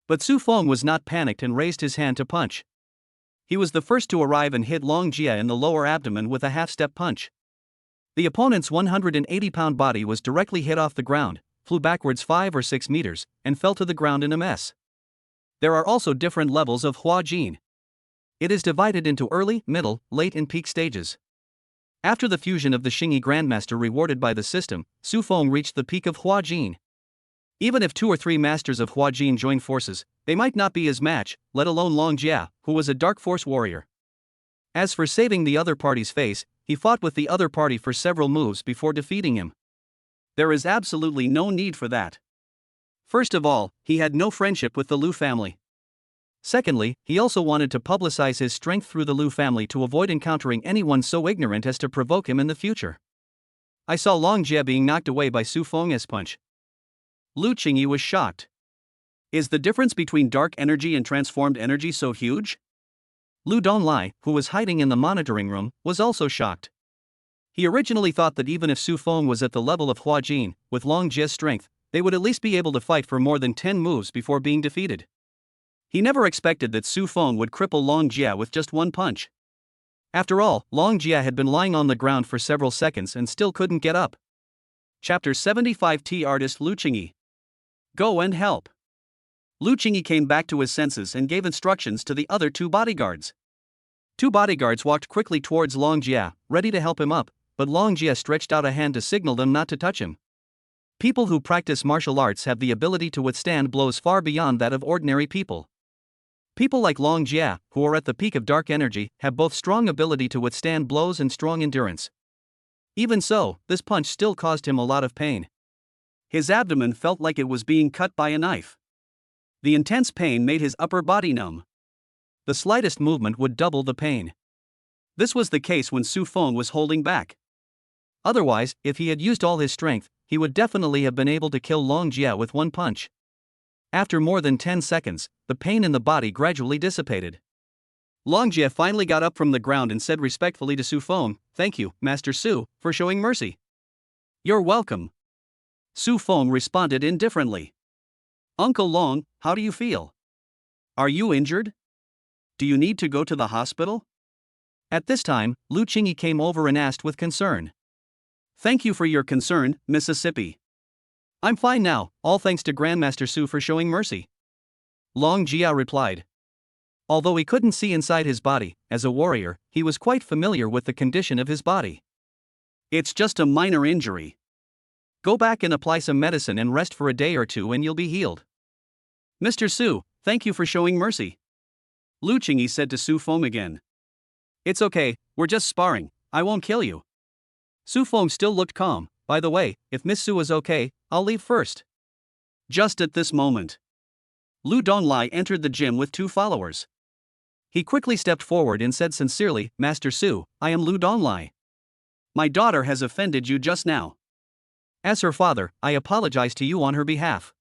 But Su Feng was not panicked and raised his hand to punch. He was the first to arrive and hit Long Jia in the lower abdomen with a half-step punch. The opponent's 180-pound body was directly hit off the ground, flew backwards 5 or 6 meters, and fell to the ground in a mess. There are also different levels of Huajin. It is divided into early, middle, late and peak stages. After the fusion of the Xingyi Grandmaster rewarded by the system, Su Feng reached the peak of Huajin. Even if 2 or 3 masters of Huajin join forces, they might not be his match, let alone Long Jia, who was a dark force warrior. As for saving the other party's face, he fought with the other party for several moves before defeating him. There is absolutely no need for that. First of all, he had no friendship with the Lu family. Secondly, he also wanted to publicize his strength through the Lu family to avoid encountering anyone so ignorant as to provoke him in the future. I saw Long Jia being knocked away by Su Feng's punch. Lu Qingyi was shocked. Is the difference between dark energy and transformed energy so huge? Lu Donglai, who was hiding in the monitoring room, was also shocked. He originally thought that even if Su Feng was at the level of Huajin, with Long Jia's strength, they would at least be able to fight for more than 10 moves before being defeated. He never expected that Su Feng would cripple Long Jia with just one punch. After all, Long Jia had been lying on the ground for several seconds and still couldn't get up. Chapter 75. Tea artist Lu Qingyi. Go and help. Lu Qingyi came back to his senses and gave instructions to the other 2 bodyguards. 2 bodyguards walked quickly towards Long Jia, ready to help him up, but Long Jia stretched out a hand to signal them not to touch him. People who practice martial arts have the ability to withstand blows far beyond that of ordinary people. People like Long Jia, who are at the peak of dark energy, have both strong ability to withstand blows and strong endurance. Even so, this punch still caused him a lot of pain. His abdomen felt like it was being cut by a knife. The intense pain made his upper body numb. The slightest movement would double the pain. This was the case when Su Feng was holding back. Otherwise, if he had used all his strength, he would definitely have been able to kill Long Jia with one punch. After more than 10 seconds, the pain in the body gradually dissipated. Long Jia finally got up from the ground and said respectfully to Su Feng, "Thank you, Master Su, for showing mercy." "You're welcome." Su Feng responded indifferently. "Uncle Long, how do you feel? Are you injured? Do you need to go to the hospital?" At this time, Lu Qingyi came over and asked with concern. "Thank you for your concern, Mississippi. I'm fine now, all thanks to Grandmaster Su for showing mercy." Long Jia replied. Although he couldn't see inside his body, as a warrior, he was quite familiar with the condition of his body. "It's just a minor injury. Go back and apply some medicine and rest for a day or two and you'll be healed. Mr. Su, thank you for showing mercy. Lu Qingyi said to Su Feng again. It's okay, we're just sparring, I won't kill you. Su Feng still looked calm. By the way, if Miss Su is okay, I'll leave first. Just at this moment, Lu Donglai entered the gym with 2 followers. He quickly stepped forward and said sincerely, Master Su, I am Lu Donglai. My daughter has offended you just now. As her father, I apologize to you on her behalf.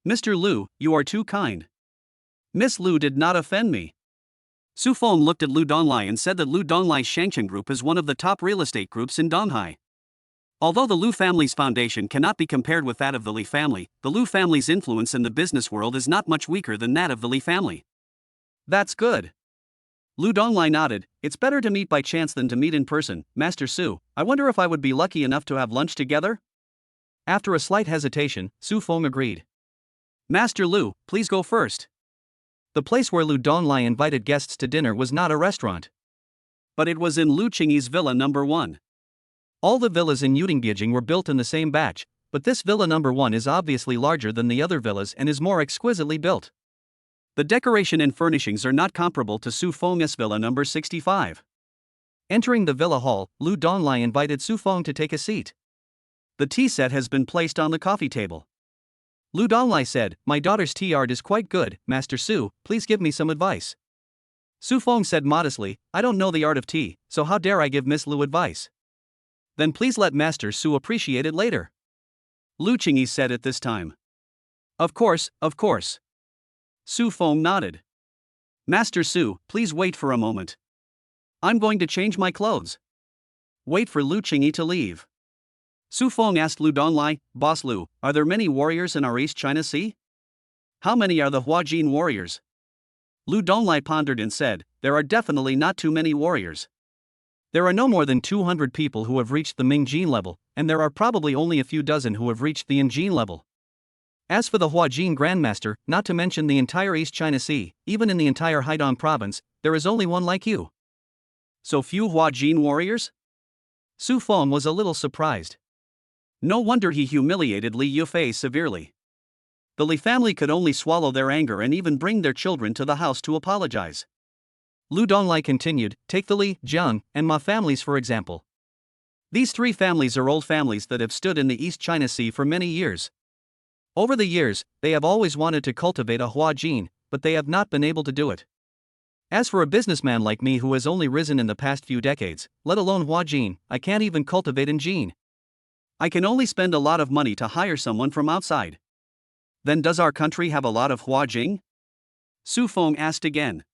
Mr. Lu, you are too kind. Miss Lu did not offend me. Su Feng looked at Lu Donglai and said that Lu Donglai's Shangcheng Group is one of the top real estate groups in Donghai. Although the Lu family's foundation cannot be compared with that of the Li family, the Lu family's influence in the business world is not much weaker than that of the Li family. That's good. Lu Donglai nodded. It's better to meet by chance than to meet in person. Master Su, I wonder if I would be lucky enough to have lunch together? After a slight hesitation, Su Feng agreed. Master Lu, please go first. The place where Lu Donglai invited guests to dinner was not a restaurant, but it was in Lu Qingyi's villa number 1. All the villas in Yudingbiajing were built in the same batch, but this villa number 1 is obviously larger than the other villas and is more exquisitely built. The decoration and furnishings are not comparable to Su Feng's villa number 65. Entering the villa hall, Lu Donglai invited Su Feng to take a seat. The tea set has been placed on the coffee table. Lu Donglai said, My daughter's tea art is quite good, Master Su, please give me some advice. Su Feng said modestly, I don't know the art of tea, so how dare I give Miss Lu advice? Then please let Master Su appreciate it later. Lu Qingyi said at this time. Of course, of course. Su Feng nodded. Master Su, please wait for a moment. I'm going to change my clothes. Wait for Lu Qingyi to leave. Su Feng asked Lu Donglai, Boss Lu, are there many warriors in our East China Sea? How many are the Huajin warriors? Lu Donglai pondered and said, there are definitely not too many warriors. There are no more than 200 people who have reached the Mingjin level, and there are probably only a few dozen who have reached the Yanjin level. As for the Huajin Grandmaster, not to mention the entire East China Sea, even in the entire Haidong province, there is only one like you. So few Huajin warriors? Su Feng was a little surprised. No wonder he humiliated Li Yufei severely. The Li family could only swallow their anger and even bring their children to the house to apologize. Lu Donglai continued, take the Li, Jiang, and Ma families for example. These 3 families are old families that have stood in the East China Sea for many years. Over the years, they have always wanted to cultivate a Huajin, but they have not been able to do it. As for a businessman like me who has only risen in the past few decades, let alone Huajin, I can't even cultivate in Jin. I can only spend a lot of money to hire someone from outside. Then does our country have a lot of Huajing? Su Feng asked again.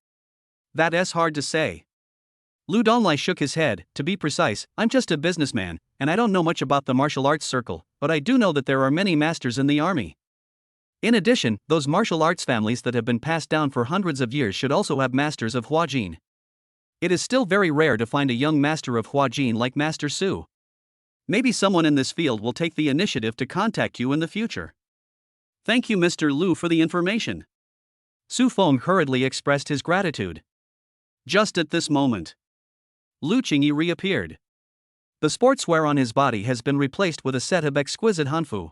That's hard to say. Lu Donglai shook his head. To be precise, I'm just a businessman, and I don't know much about the martial arts circle, but I do know that there are many masters in the army. In addition, those martial arts families that have been passed down for hundreds of years should also have masters of Huajin. It is still very rare to find a young master of Huajin like Master Su. Maybe someone in this field will take the initiative to contact you in the future. Thank you, Mr. Lu, for the information. Su Feng hurriedly expressed his gratitude. Just at this moment, Lu Qingyi reappeared. The sportswear on his body has been replaced with a set of exquisite hanfu.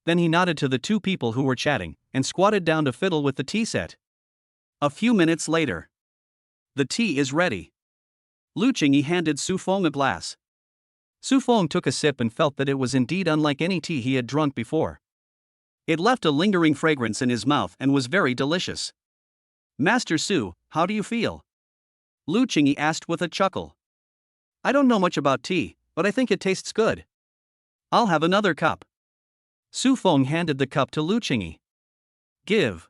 Then he nodded to the 2 people who were chatting, and squatted down to fiddle with the tea set. A few minutes later, the tea is ready. Lu Qingyi handed Su Feng a glass. Su Feng took a sip and felt that it was indeed unlike any tea he had drunk before. It left a lingering fragrance in his mouth and was very delicious. Master Su, how do you feel? Lu Qingyi asked with a chuckle. I don't know much about tea, but I think it tastes good. I'll have another cup. Su Feng handed the cup to Lu Qingyi. Give.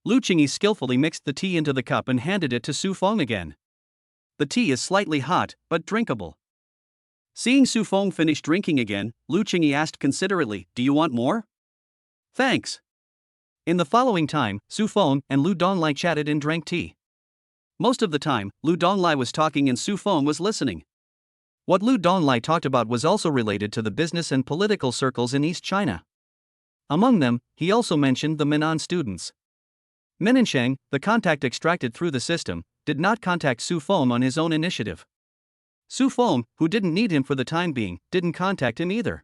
Lu Qingyi skillfully mixed the tea into the cup and handed it to Su Feng again. The tea is slightly hot, but drinkable. Seeing Su Feng finish drinking again, Lu Qingyi asked considerately, do you want more? Thanks. In the following time, Su Feng and Lu Donglai chatted and drank tea. Most of the time, Lu Donglai was talking and Su Feng was listening. What Lu Donglai talked about was also related to the business and political circles in East China. Among them, he also mentioned the Minnan students. Minansheng, the contact extracted through the system, did not contact Su Feng on his own initiative. Su Feng, who didn't need him for the time being, didn't contact him either.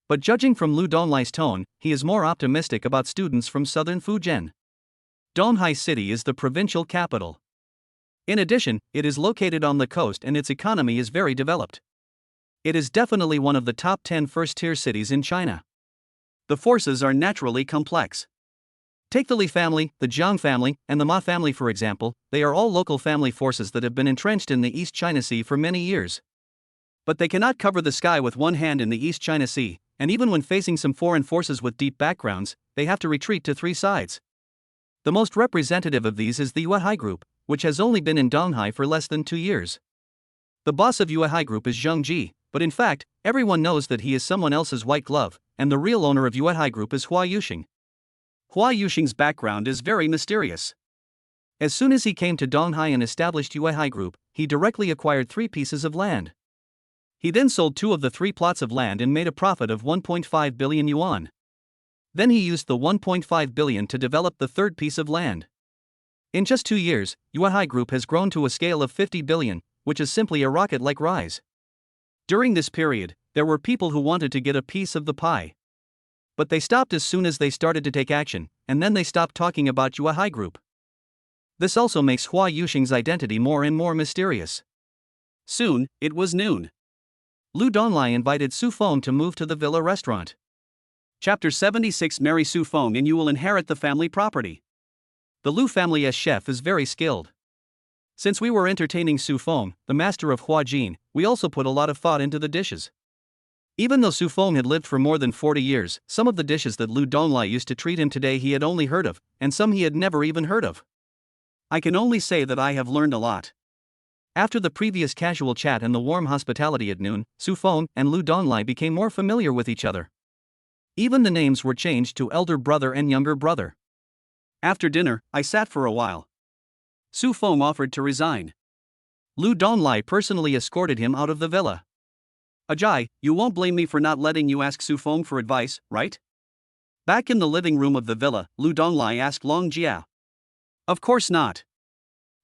But judging from Lu Donglai's tone, he is more optimistic about students from southern Fujian. Donghai City is the provincial capital. In addition, it is located on the coast and its economy is very developed. It is definitely one of the top 10 first-tier cities in China. The forces are naturally complex. Take the Li family, the Jiang family, and the Ma family for example. They are all local family forces that have been entrenched in the East China Sea for many years. But they cannot cover the sky with one hand in the East China Sea, and even when facing some foreign forces with deep backgrounds, they have to retreat to three sides. The most representative of these is the Yuehai Group, which has only been in Donghai for less than 2 years. The boss of Yuehai Group is Zheng Ji, but in fact, everyone knows that he is someone else's white glove, and the real owner of Yuehai Group is Hua Yuxing. Hua Yuxing's background is very mysterious. As soon as he came to Donghai and established Yuehai Group, he directly acquired 3 pieces of land. He then sold 2 of the 3 plots of land and made a profit of 1.5 billion yuan. Then he used the 1.5 billion to develop the 3rd piece of land. In just 2 years, Yuehai Group has grown to a scale of 50 billion, which is simply a rocket-like rise. During this period, there were people who wanted to get a piece of the pie. But they stopped as soon as they started to take action, and then they stopped talking about Yuehai Group. This also makes Hua Yuxing's identity more and more mysterious. Soon, it was noon. Lu Donglai invited Su Feng to move to the villa restaurant. Chapter 76. Marry Su Feng and you will inherit the family property. The Lu family's chef is very skilled. Since we were entertaining Su Feng, the master of Hua Jin, we also put a lot of thought into the dishes. Even though Su Feng had lived for more than 40 years, some of the dishes that Lu Donglai used to treat him today he had only heard of, and some he had never even heard of. I can only say that I have learned a lot. After the previous casual chat and the warm hospitality at noon, Su Feng and Lu Donglai became more familiar with each other. Even the names were changed to elder brother and younger brother. After dinner, I sat for a while. Su Feng offered to resign. Lu Donglai personally escorted him out of the villa. Ajay, you won't blame me for not letting you ask Su Feng for advice, right? Back in the living room of the villa, Lu Donglai asked Long Jia. Of course not.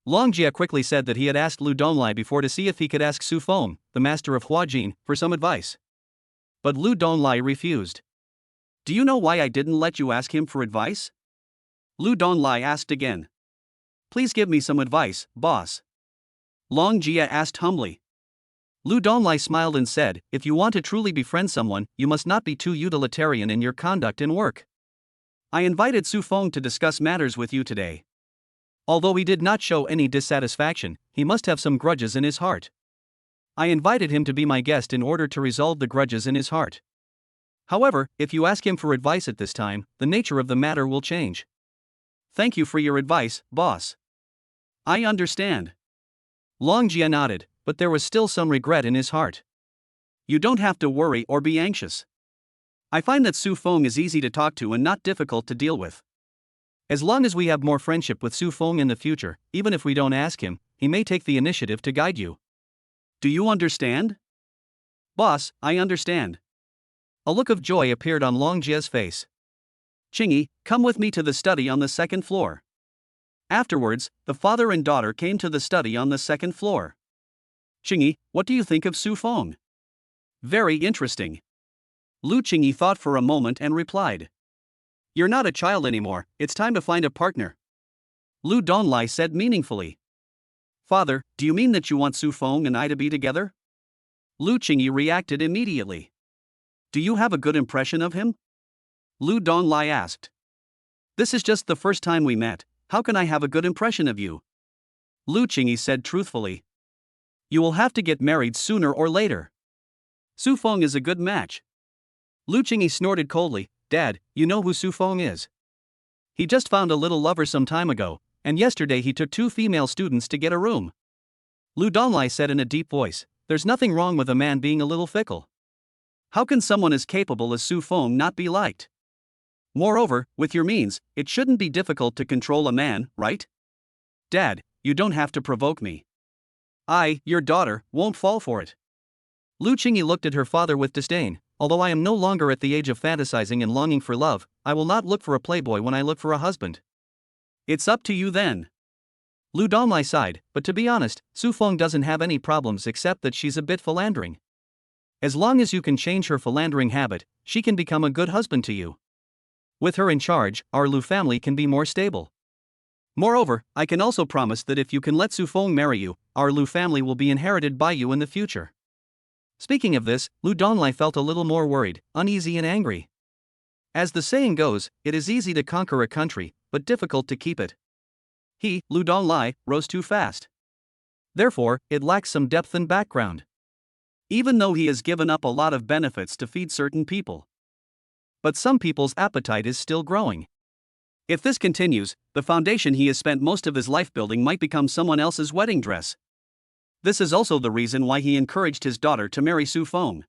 Long Jia quickly said that he had asked Lu Donglai before to see if he could ask Su Feng, the master of Hua Jin, for some advice. But Lu Donglai refused. Do you know why I didn't let you ask him for advice? Lu Donglai asked again. Please give me some advice, boss. Long Jia asked humbly. Lu Donglai smiled and said, if you want to truly befriend someone, you must not be too utilitarian in your conduct and work. I invited Su Feng to discuss matters with you today. Although he did not show any dissatisfaction, he must have some grudges in his heart. I invited him to be my guest in order to resolve the grudges in his heart. However, if you ask him for advice at this time, the nature of the matter will change. Thank you for your advice, boss. I understand. Long Jia nodded, but there was still some regret in his heart. You don't have to worry or be anxious. I find that Su Feng is easy to talk to and not difficult to deal with. As long as we have more friendship with Su Feng in the future, even if we don't ask him, he may take the initiative to guide you. Do you understand? Boss, I understand. A look of joy appeared on Long Jia's face. Qingyi, come with me to the study on the 2nd floor. Afterwards, the father and daughter came to the study on the 2nd floor. Qingyi, what do you think of Su Feng? Very interesting. Lu Qingyi thought for a moment and replied. You're not a child anymore, it's time to find a partner. Lu Donglai said meaningfully. Father, do you mean that you want Su Feng and I to be together? Lu Qingyi reacted immediately. Do you have a good impression of him? Lu Donglai asked. This is just the first time we met, how can I have a good impression of you? Lu Qingyi said truthfully. You will have to get married sooner or later. Su Feng is a good match. Lu Qingyi snorted coldly. Dad, you know who Su Feng is? He just found a little lover some time ago, and yesterday he took 2 female students to get a room. Lu Donglai said in a deep voice, there's nothing wrong with a man being a little fickle. How can someone as capable as Su Feng not be liked? Moreover, with your means, it shouldn't be difficult to control a man, right? Dad, you don't have to provoke me. I, your daughter, won't fall for it. Lu Qingyi looked at her father with disdain. Although I am no longer at the age of fantasizing and longing for love, I will not look for a playboy when I look for a husband. It's up to you then. Lu Donglai sighed, but to be honest, Su Feng doesn't have any problems except that she's a bit philandering. As long as you can change her philandering habit, she can become a good husband to you. With her in charge, our Lu family can be more stable. Moreover, I can also promise that if you can let Su Feng marry you, our Lu family will be inherited by you in the future. Speaking of this, Lu Donglai felt a little more worried, uneasy and angry. As the saying goes, it is easy to conquer a country, but difficult to keep it. He, Lu Donglai, rose too fast. Therefore, it lacks some depth and background. Even though he has given up a lot of benefits to feed certain people. But some people's appetite is still growing. If this continues, the foundation he has spent most of his life building might become someone else's wedding dress. This is also the reason why he encouraged his daughter to marry Su Feng.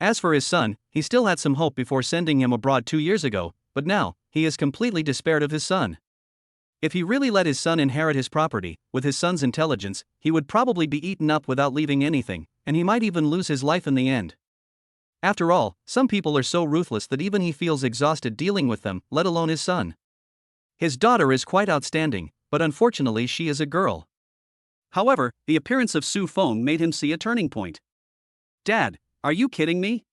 As for his son, he still had some hope before sending him abroad 2 years ago, but now, he has completely despaired of his son. If he really let his son inherit his property, with his son's intelligence, he would probably be eaten up without leaving anything, and he might even lose his life in the end. After all, some people are so ruthless that even he feels exhausted dealing with them, let alone his son. His daughter is quite outstanding, but unfortunately she is a girl. However, the appearance of Su Feng made him see a turning point. Dad, are you kidding me?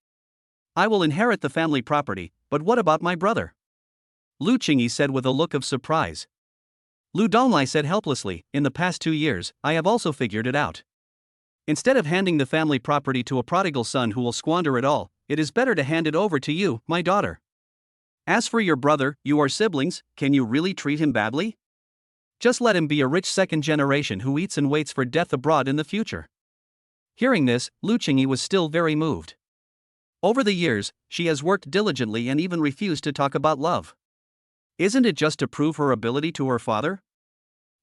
I will inherit the family property, but what about my brother? Lu Qingyi said with a look of surprise. Lu Donglai said helplessly, in the past 2 years, I have also figured it out. Instead of handing the family property to a prodigal son who will squander it all, it is better to hand it over to you, my daughter. As for your brother, you are siblings, can you really treat him badly? Just let him be a rich second generation who eats and waits for death abroad in the future. Hearing this, Lu Qingyi was still very moved. Over the years, she has worked diligently and even refused to talk about love. Isn't it just to prove her ability to her father?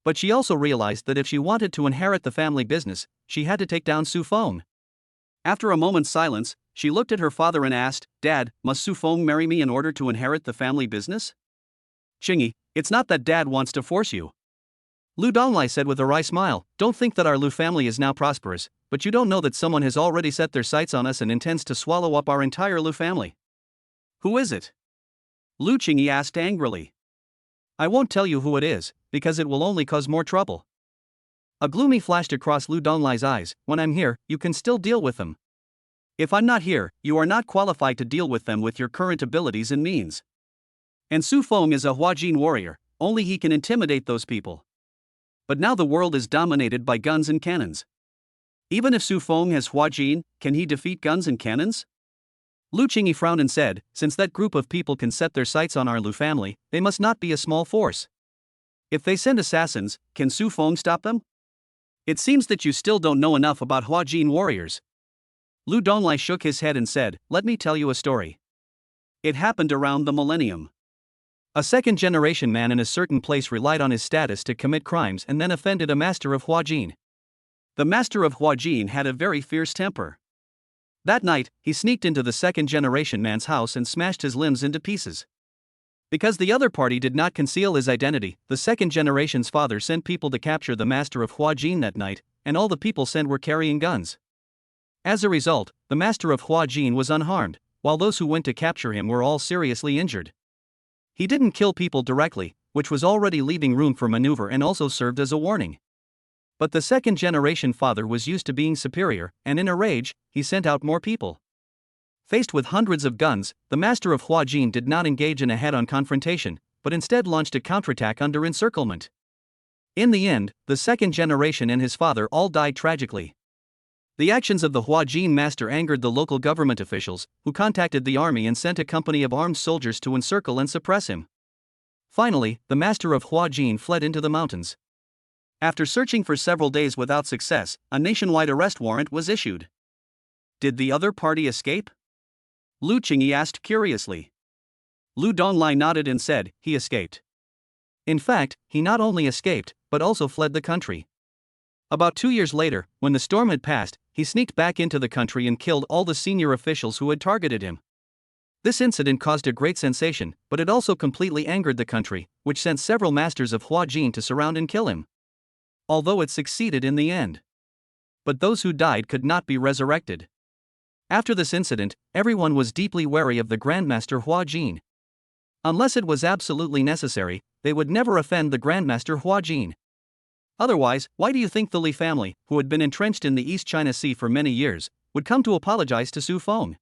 But she also realized that if she wanted to inherit the family business, she had to take down Su Feng. After a moment's silence, she looked at her father and asked, Dad, must Su Feng marry me in order to inherit the family business? Qingyi, it's not that Dad wants to force you. Lu Donglai said with a wry smile, don't think that our Lu family is now prosperous, but you don't know that someone has already set their sights on us and intends to swallow up our entire Lu family. Who is it? Lu Qingyi asked angrily. I won't tell you who it is, because it will only cause more trouble. A gloomy flashed across Lu Donglai's eyes, when I'm here, you can still deal with them. If I'm not here, you are not qualified to deal with them with your current abilities and means. And Su Feng is a Huajin warrior, only he can intimidate those people. But now the world is dominated by guns and cannons. Even if Su Feng has Huajin, can he defeat guns and cannons? Lu Qingyi frowned and said, since that group of people can set their sights on our Lu family, they must not be a small force. If they send assassins, can Su Feng stop them? It seems that you still don't know enough about Huajin warriors. Lu Donglai shook his head and said, let me tell you a story. It happened around the millennium. A second-generation man in a certain place relied on his status to commit crimes and then offended a master of Huajin. The master of Huajin had a very fierce temper. That night, he sneaked into the second-generation man's house and smashed his limbs into pieces. Because the other party did not conceal his identity, the second generation's father sent people to capture the master of Huajin that night, and all the people sent were carrying guns. As a result, the master of Huajin was unharmed, while those who went to capture him were all seriously injured. He didn't kill people directly, which was already leaving room for maneuver and also served as a warning. But the second-generation father was used to being superior, and in a rage, he sent out more people. Faced with hundreds of guns, the master of Huajin did not engage in a head-on confrontation, but instead launched a counterattack under encirclement. In the end, the second generation and his father all died tragically. The actions of the Huajin master angered the local government officials, who contacted the army and sent a company of armed soldiers to encircle and suppress him. Finally, the master of Huajin fled into the mountains. After searching for several days without success, a nationwide arrest warrant was issued. Did the other party escape? Lu Qingyi asked curiously. Lu Donglai nodded and said, he escaped. In fact, he not only escaped, but also fled the country. About 2 years later, when the storm had passed, he sneaked back into the country and killed all the senior officials who had targeted him. This incident caused a great sensation, but it also completely angered the country, which sent several masters of Huajin to surround and kill him. Although it succeeded in the end. But those who died could not be resurrected. After this incident, everyone was deeply wary of the Grandmaster Huajin. Unless it was absolutely necessary, they would never offend the Grandmaster Huajin. Otherwise, why do you think the Li family, who had been entrenched in the East China Sea for many years, would come to apologize to Su Feng.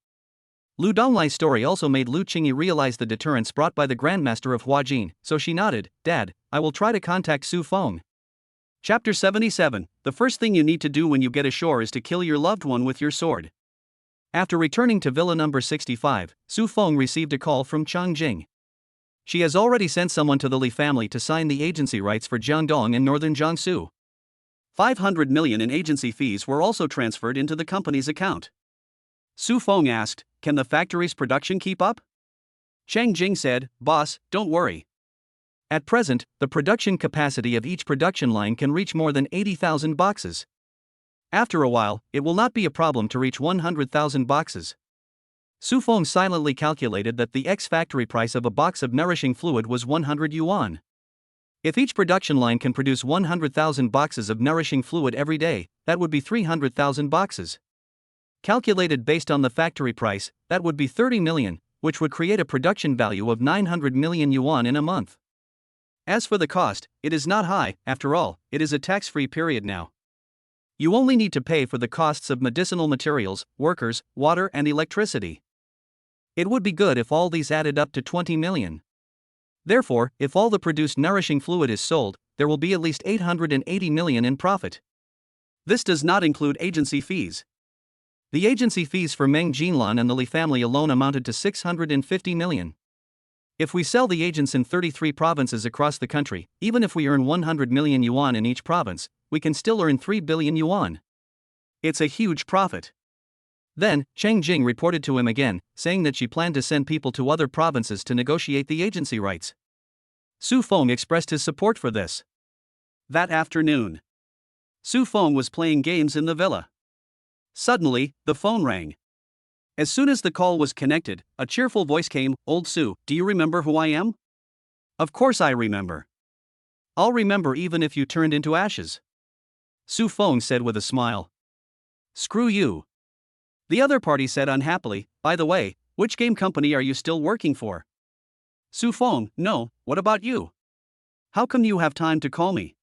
Lu Donglai's story also made Lu Qingyi realize the deterrence brought by the Grandmaster of Huajin, so she nodded, "Dad, I will try to contact Su Feng." Chapter 77. The first thing you need to do when you get ashore is to kill your loved one with your sword. After returning to Villa number 65, Su Feng received a call from Chang Jing. She has already sent someone to the Li family to sign the agency rights for Jiangdong and northern Jiangsu. 500 million in agency fees were also transferred into the company's account. Su Feng asked, "Can the factory's production keep up?" Chang Jing said, "Boss, don't worry. At present, the production capacity of each production line can reach more than 80,000 boxes. After a while, it will not be a problem to reach 100,000 boxes." Su Feng silently calculated that the ex-factory price of a box of nourishing fluid was 100 yuan. If each production line can produce 100,000 boxes of nourishing fluid every day, that would be 300,000 boxes. Calculated based on the factory price, that would be 30 million, which would create a production value of 900 million yuan in a month. As for the cost, it is not high. After all, it is a tax-free period now. You only need to pay for the costs of medicinal materials, workers, water and electricity. It would be good if all these added up to 20 million. Therefore, if all the produced nourishing fluid is sold, there will be at least 880 million in profit. This does not include agency fees. The agency fees for Meng Jinlan and the Li family alone amounted to 650 million. If we sell the agents in 33 provinces across the country, even if we earn 100 million yuan in each province, we can still earn 3 billion yuan. It's a huge profit. Then, Chang Jing reported to him again, saying that she planned to send people to other provinces to negotiate the agency rights. Su Feng expressed his support for this. That afternoon, Su Feng was playing games in the villa. Suddenly, the phone rang. As soon as the call was connected, a cheerful voice came, "Old Su, do you remember who I am?" "Of course I remember. I'll remember even if you turned into ashes," Su Feng said with a smile. "Screw you." The other party said unhappily, "By the way, which game company are you still working for?" Su Feng, "No, what about you? How come you have time to call me?"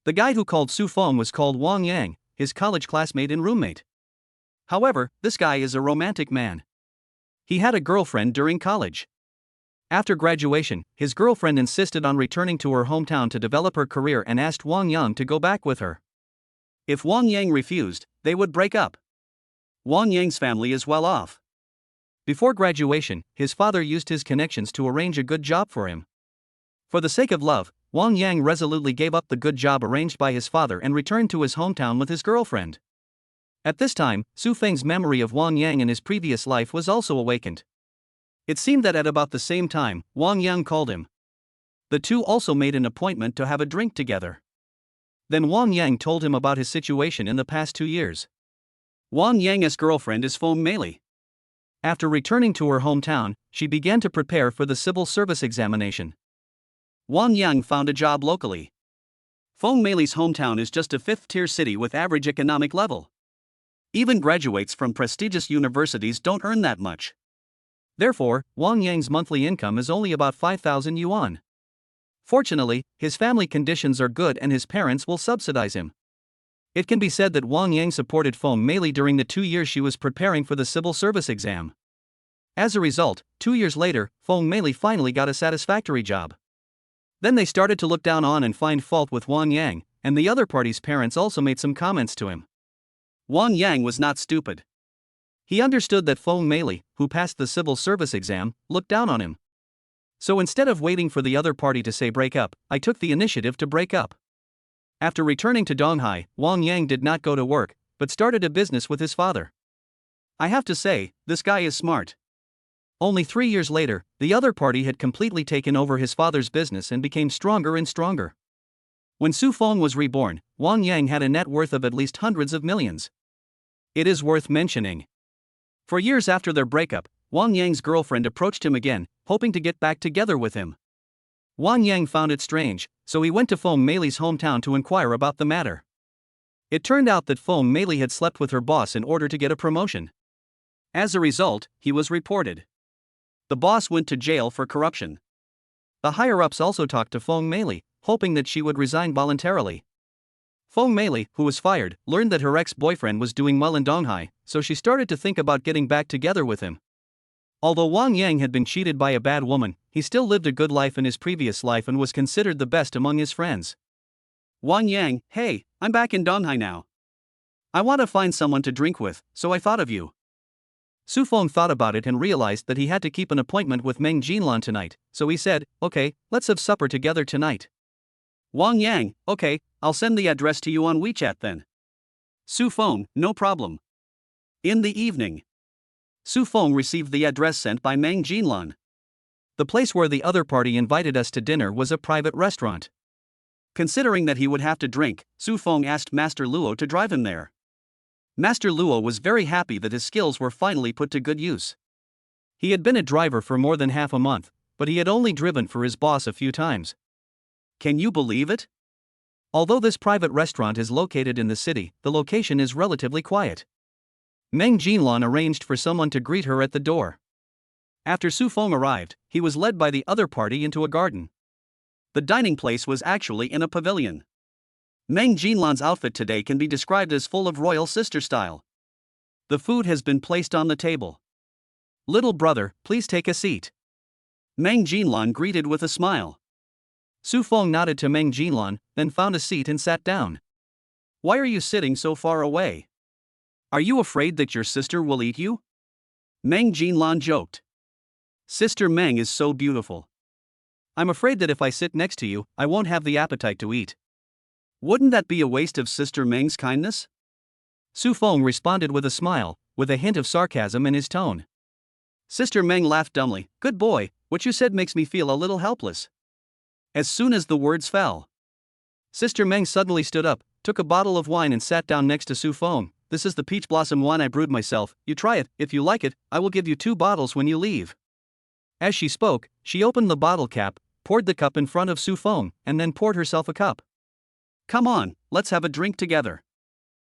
The guy who called Su Feng was called Wang Yang, his college classmate and roommate. However, this guy is a romantic man. He had a girlfriend during college. After graduation, his girlfriend insisted on returning to her hometown to develop her career and asked Wang Yang to go back with her. If Wang Yang refused, they would break up. Wang Yang's family is well off. Before graduation, his father used his connections to arrange a good job for him. For the sake of love, Wang Yang resolutely gave up the good job arranged by his father and returned to his hometown with his girlfriend. At this time, Su Feng's memory of Wang Yang in his previous life was also awakened. It seemed that at about the same time, Wang Yang called him. The two also made an appointment to have a drink together. Then Wang Yang told him about his situation in the past 2 years. Wang Yang's girlfriend is Feng Meili. After returning to her hometown, she began to prepare for the civil service examination. Wang Yang found a job locally. Feng Meili's hometown is just a 5th-tier city with average economic level. Even graduates from prestigious universities don't earn that much. Therefore, Wang Yang's monthly income is only about 5,000 yuan. Fortunately, his family conditions are good and his parents will subsidize him. It can be said that Wang Yang supported Feng Meili during the 2 years she was preparing for the civil service exam. As a result, 2 years later, Feng Meili finally got a satisfactory job. Then they started to look down on and find fault with Wang Yang, and the other party's parents also made some comments to him. Wang Yang was not stupid. He understood that Feng Meili, who passed the civil service exam, looked down on him. So instead of waiting for the other party to say break up, I took the initiative to break up. After returning to Donghai, Wang Yang did not go to work, but started a business with his father. I have to say, this guy is smart. Only 3 years later, the other party had completely taken over his father's business and became stronger and stronger. When Su Feng was reborn, Wang Yang had a net worth of at least hundreds of millions. It is worth mentioning. For years after their breakup, Wang Yang's girlfriend approached him again, hoping to get back together with him. Wang Yang found it strange, so he went to Feng Meili's hometown to inquire about the matter. It turned out that Feng Meili had slept with her boss in order to get a promotion. As a result, he was reported. The boss went to jail for corruption. The higher-ups also talked to Feng Meili, hoping that she would resign voluntarily. Feng Meili, who was fired, learned that her ex-boyfriend was doing well in Donghai, so she started to think about getting back together with him. Although Wang Yang had been cheated by a bad woman, he still lived a good life in his previous life and was considered the best among his friends. Wang Yang, hey, I'm back in Donghai now. I want to find someone to drink with, so I thought of you. Su Feng thought about it and realized that he had to keep an appointment with Meng Jinlan tonight, so he said, okay, let's have supper together tonight. Wang Yang, okay, I'll send the address to you on WeChat then. Su Feng, no problem. In the evening, Su Feng received the address sent by Meng Jinlan. The place where the other party invited us to dinner was a private restaurant. Considering that he would have to drink, Su Feng asked Master Luo to drive him there. Master Luo was very happy that his skills were finally put to good use. He had been a driver for more than half a month, but he had only driven for his boss a few times. Can you believe it? Although this private restaurant is located in the city, the location is relatively quiet. Meng Jinlan arranged for someone to greet her at the door. After Su Feng arrived, he was led by the other party into a garden. The dining place was actually in a pavilion. Meng Jinlan's outfit today can be described as full of royal sister style. The food has been placed on the table. Little brother, please take a seat. Meng Jinlan greeted with a smile. Su Feng nodded to Meng Jinlan, then found a seat and sat down. Why are you sitting so far away? Are you afraid that your sister will eat you? Meng Jinlan joked. Sister Meng is so beautiful. I'm afraid that if I sit next to you, I won't have the appetite to eat. Wouldn't that be a waste of Sister Meng's kindness? Su Feng responded with a smile, with a hint of sarcasm in his tone. Sister Meng laughed dumbly. Good boy, what you said makes me feel a little helpless. As soon as the words fell, Sister Meng suddenly stood up, took a bottle of wine and sat down next to Su Feng. This is the peach blossom wine I brewed myself. You try it. If you like it, I will give you 2 bottles when you leave. As she spoke, she opened the bottle cap, poured the cup in front of Su Feng, and then poured herself a cup. Come on, let's have a drink together.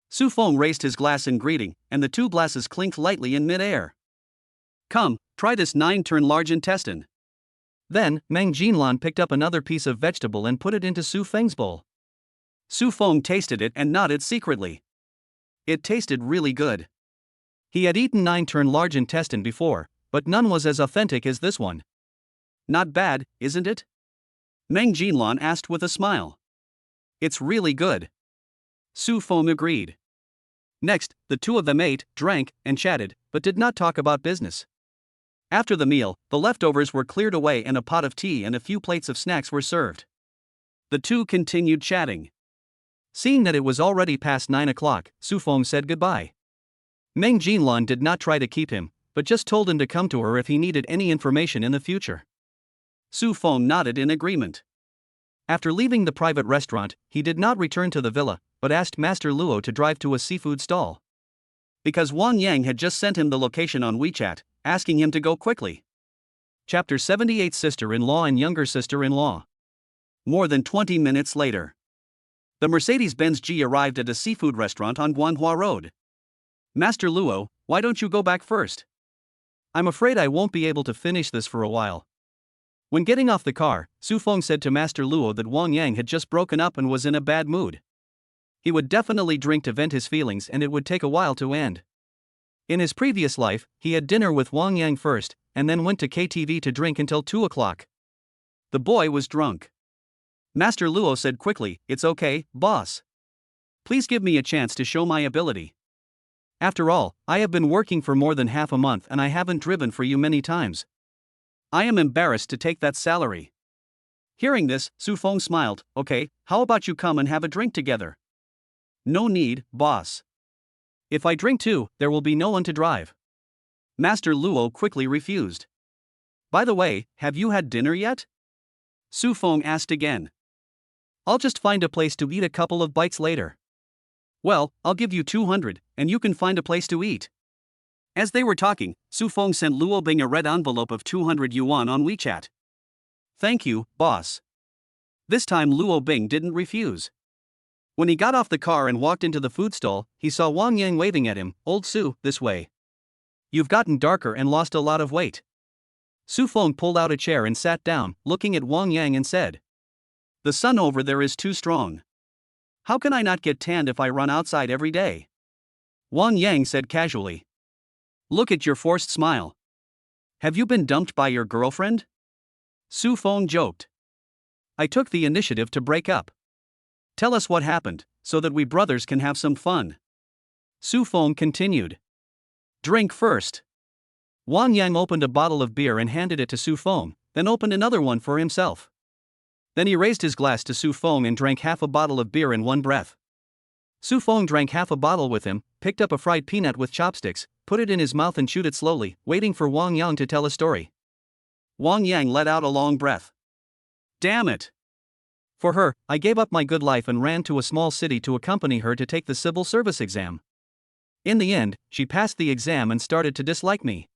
Su Feng raised his glass in greeting, and the 2 glasses clinked lightly in mid-air. Come, try this 9-turn large intestine. Then, Meng Jinlan picked up another piece of vegetable and put it into Su Feng's bowl. Su Feng tasted it and nodded secretly. It tasted really good. He had eaten 9-turn large intestine before, but none was as authentic as this one. Not bad, isn't it? Meng Jinlan asked with a smile. It's really good. Su Feng agreed. Next, the 2 of them ate, drank, and chatted, but did not talk about business. After the meal, the leftovers were cleared away and a pot of tea and a few plates of snacks were served. The 2 continued chatting. Seeing that it was already past 9 o'clock, Su Feng said goodbye. Meng Jinlan did not try to keep him, but just told him to come to her if he needed any information in the future. Su Feng nodded in agreement. After leaving the private restaurant, he did not return to the villa, but asked Master Luo to drive to a seafood stall. Because Wang Yang had just sent him the location on WeChat, asking him to go quickly. Chapter 78 Sister-in-law and Younger Sister-in-law. More than 20 minutes later, the Mercedes-Benz G arrived at a seafood restaurant on Guanhua Road. Master Luo, why don't you go back first? I'm afraid I won't be able to finish this for a while. When getting off the car, Su Feng said to Master Luo that Wang Yang had just broken up and was in a bad mood. He would definitely drink to vent his feelings and it would take a while to end. In his previous life, he had dinner with Wang Yang first, and then went to KTV to drink until 2 o'clock. The boy was drunk. Master Luo said quickly, It's okay, boss. Please give me a chance to show my ability. After all, I have been working for more than half a month and I haven't driven for you many times. I am embarrassed to take that salary. Hearing this, Su Feng smiled. Okay, how about you come and have a drink together? No need, boss. If I drink too, there will be no one to drive. Master Luo quickly refused. By the way, have you had dinner yet? Su Feng asked again. I'll just find a place to eat a couple of bites later. Well, I'll give you 200, and you can find a place to eat. As they were talking, Su Feng sent Luo Bing a red envelope of 200 yuan on WeChat. Thank you, boss. This time Luo Bing didn't refuse. When he got off the car and walked into the food stall, he saw Wang Yang waving at him. Old Su, this way. You've gotten darker and lost a lot of weight. Su Feng pulled out a chair and sat down, looking at Wang Yang and said, The sun over there is too strong. How can I not get tanned if I run outside every day? Wang Yang said casually. Look at your forced smile. Have you been dumped by your girlfriend? Su Feng joked. I took the initiative to break up. Tell us what happened, so that we brothers can have some fun. Su Feng continued. Drink first. Wang Yang opened a bottle of beer and handed it to Su Feng, then opened another one for himself. Then he raised his glass to Su Feng and drank half a bottle of beer in one breath. Su Feng drank half a bottle with him, picked up a fried peanut with chopsticks, put it in his mouth and chewed it slowly, waiting for Wang Yang to tell a story. Wang Yang let out a long breath. Damn it! For her, I gave up my good life and ran to a small city to accompany her to take the civil service exam. In the end, she passed the exam and started to dislike me.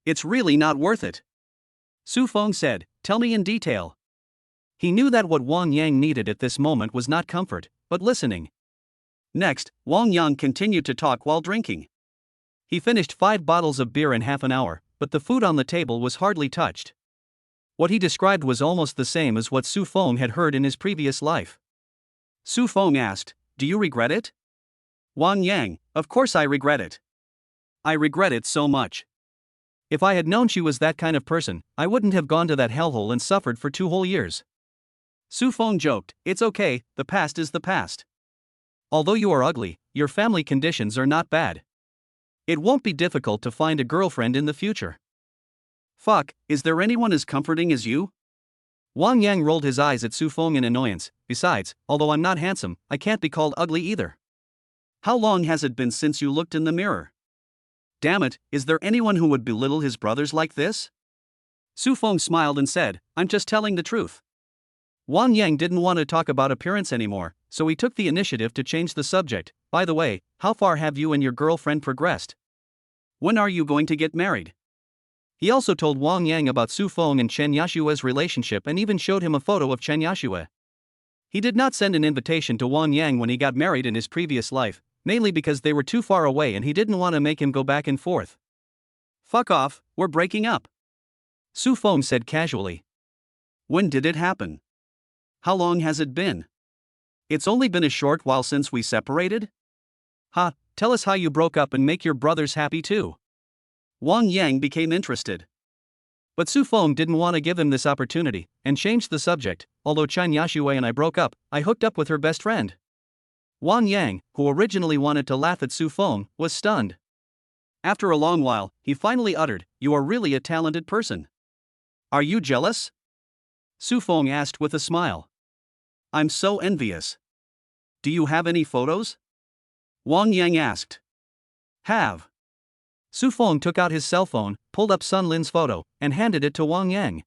It's really not worth it. Su Feng said, tell me in detail. He knew that what Wang Yang needed at this moment was not comfort, but listening. Next, Wang Yang continued to talk while drinking. He finished 5 bottles of beer in half an hour, but the food on the table was hardly touched. What he described was almost the same as what Su Feng had heard in his previous life. Su Feng asked, do you regret it? Wang Yang, of course I regret it. I regret it so much. If I had known she was that kind of person, I wouldn't have gone to that hellhole and suffered for 2 whole years. Su Feng joked, it's okay, the past is the past. Although you are ugly, your family conditions are not bad. It won't be difficult to find a girlfriend in the future. Fuck, is there anyone as comforting as you? Wang Yang rolled his eyes at Su Feng in annoyance. Besides, although I'm not handsome, I can't be called ugly either. How long has it been since you looked in the mirror? Damn it, is there anyone who would belittle his brothers like this? Su Feng smiled and said, I'm just telling the truth. Wang Yang didn't want to talk about appearance anymore, so he took the initiative to change the subject. By the way, how far have you and your girlfriend progressed? When are you going to get married? He also told Wang Yang about Su Feng and Chen Yashue's relationship and even showed him a photo of Chen Yashue. He did not send an invitation to Wang Yang when he got married in his previous life, mainly because they were too far away and he didn't want to make him go back and forth. Fuck off, we're breaking up. Su Feng said casually. When did it happen? How long has it been? It's only been a short while since we separated? Tell us how you broke up and make your brothers happy too. Wang Yang became interested. But Su Feng didn't want to give him this opportunity, and changed the subject. Although Chen Yashue and I broke up, I hooked up with her best friend. Wang Yang, who originally wanted to laugh at Su Feng, was stunned. After a long while, he finally uttered, you are really a talented person. Are you jealous? Su Feng asked with a smile. I'm so envious. Do you have any photos? Wang Yang asked. Have. Su Feng took out his cell phone, pulled up Sun Lin's photo, and handed it to Wang Yang.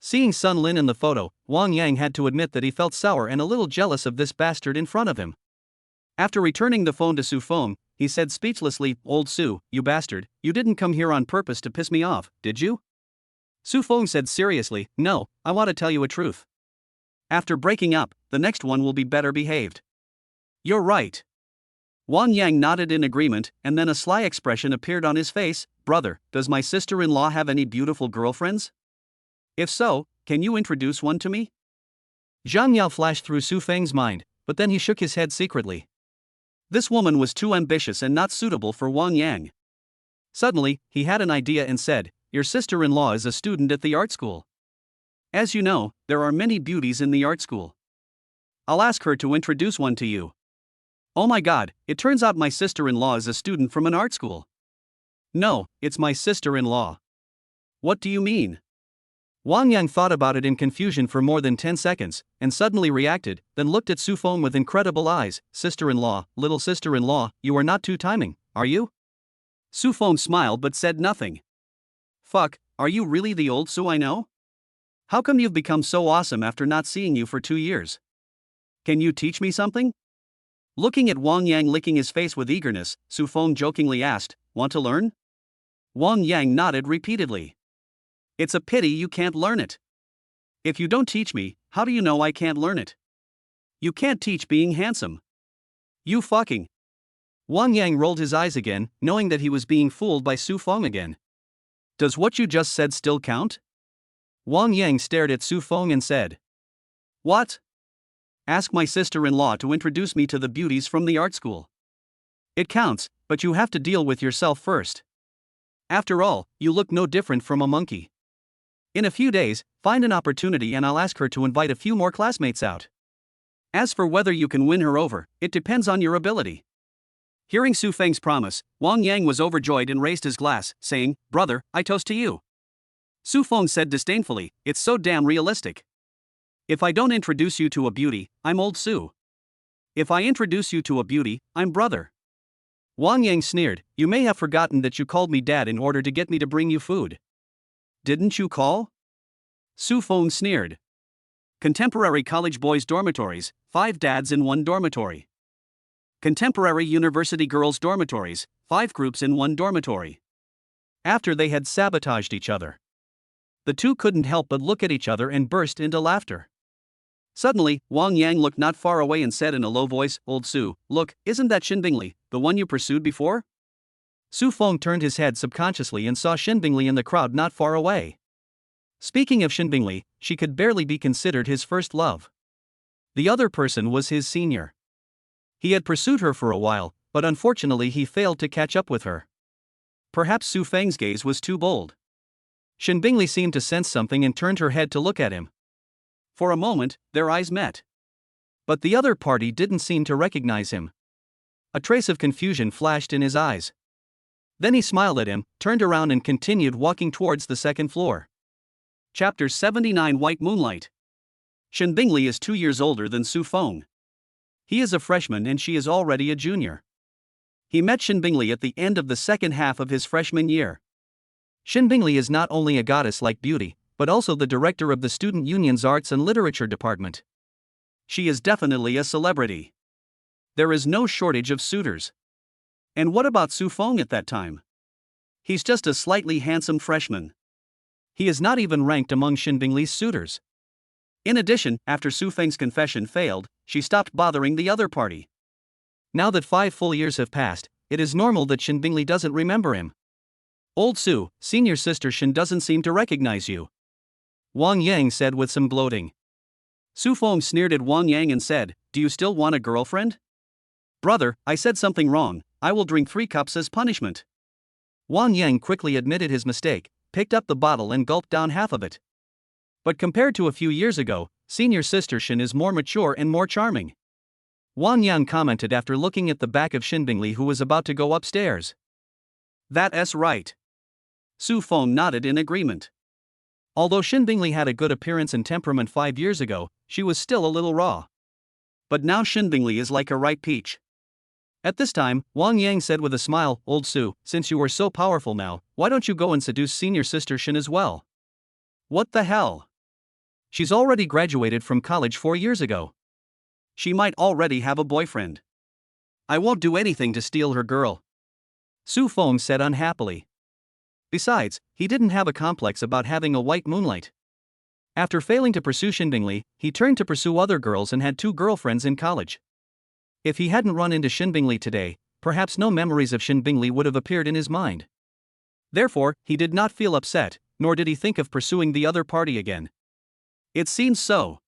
Seeing Sun Lin in the photo, Wang Yang had to admit that he felt sour and a little jealous of this bastard in front of him. After returning the phone to Su Feng, he said speechlessly, Old Su, you bastard, you didn't come here on purpose to piss me off, did you? Su Feng said seriously, no, I want to tell you a truth. After breaking up, the next one will be better behaved. You're right. Wang Yang nodded in agreement, and then a sly expression appeared on his face. Brother, does my sister-in-law have any beautiful girlfriends? If so, can you introduce one to me? Zhang Yao flashed through Su Feng's mind, but then he shook his head secretly. This woman was too ambitious and not suitable for Wang Yang. Suddenly, he had an idea and said, your sister-in-law is a student at the art school. As you know, there are many beauties in the art school. I'll ask her to introduce one to you. Oh my god, it turns out my sister-in-law is a student from an art school. No, it's my sister-in-law. What do you mean? Wang Yang thought about it in confusion for more than 10 seconds, and suddenly reacted, then looked at Su Feng with incredible eyes. Sister-in-law, little sister-in-law, you are not two-timing, are you? Su Feng smiled but said nothing. Fuck, are you really the old Su I know? How come you've become so awesome after not seeing you for 2 years? Can you teach me something? Looking at Wang Yang licking his face with eagerness, Su Feng jokingly asked, want to learn? Wang Yang nodded repeatedly. It's a pity you can't learn it. If you don't teach me, how do you know I can't learn it? You can't teach being handsome. You fucking. Wang Yang rolled his eyes again, knowing that he was being fooled by Su Feng again. Does what you just said still count? Wang Yang stared at Su Feng and said. What? Ask my sister-in-law to introduce me to the beauties from the art school. It counts, but you have to deal with yourself first. After all, you look no different from a monkey. In a few days, find an opportunity and I'll ask her to invite a few more classmates out. As for whether you can win her over, it depends on your ability. Hearing Su Feng's promise, Wang Yang was overjoyed and raised his glass, saying, "Brother, I toast to you." Su Feng said disdainfully, "It's so damn realistic. If I don't introduce you to a beauty, I'm old Su. If I introduce you to a beauty, I'm brother." Wang Yang sneered, "You may have forgotten that you called me dad in order to get me to bring you food." "Didn't you call?" Su Feng sneered. Contemporary college boys' dormitories, 5 dads in 1 dormitory. Contemporary university girls' dormitories, 5 groups in 1 dormitory. After they had sabotaged each other, the two couldn't help but look at each other and burst into laughter. Suddenly, Wang Yang looked not far away and said in a low voice, "Old Su, look, isn't that Xin Bingli, the one you pursued before?" Su Feng turned his head subconsciously and saw Xin Bingli in the crowd not far away. Speaking of Xin Bingli, she could barely be considered his first love. The other person was his senior. He had pursued her for a while, but unfortunately he failed to catch up with her. Perhaps Su Feng's gaze was too bold. Xin Bingli seemed to sense something and turned her head to look at him. For a moment, their eyes met. But the other party didn't seem to recognize him. A trace of confusion flashed in his eyes. Then he smiled at him, turned around and continued walking towards the second floor. Chapter 79 White Moonlight. Xin Bingli is 2 years older than Su Feng. He is a freshman and she is already a junior. He met Xin Bingli at the end of the second half of his freshman year. Xin Bingli is not only a goddess-like beauty, but also the director of the Student Union's Arts and Literature Department. She is definitely a celebrity. There is no shortage of suitors. And what about Su Feng at that time? He's just a slightly handsome freshman. He is not even ranked among Xin Bingli's suitors. In addition, after Su Feng's confession failed, she stopped bothering the other party. Now that 5 full years have passed, it is normal that Xin Bingli doesn't remember him. "Old Su, senior sister Xin doesn't seem to recognize you," Wang Yang said with some gloating. Su Feng sneered at Wang Yang and said, "Do you still want a girlfriend?" "Brother, I said something wrong, I will drink 3 cups as punishment." Wang Yang quickly admitted his mistake, picked up the bottle and gulped down half of it. But compared to a few years ago, senior sister Xin is more mature and more charming. Wang Yang commented after looking at the back of Xin Bingli, who was about to go upstairs. "That's right." Su Feng nodded in agreement. Although Xin Bingli had a good appearance and temperament 5 years ago, she was still a little raw. But now Xin Bingli is like a ripe peach. At this time, Wang Yang said with a smile, "Old Su, since you are so powerful now, why don't you go and seduce senior sister Xin as well?" "What the hell? She's already graduated from college 4 years ago. She might already have a boyfriend. I won't do anything to steal her girl," Su Feng said unhappily. Besides, he didn't have a complex about having a white moonlight. After failing to pursue Xin Bingli, he turned to pursue other girls and had 2 girlfriends in college. If he hadn't run into Xin Bingli today, perhaps no memories of Xin Bingli would have appeared in his mind. Therefore, he did not feel upset, nor did he think of pursuing the other party again. "It seems so."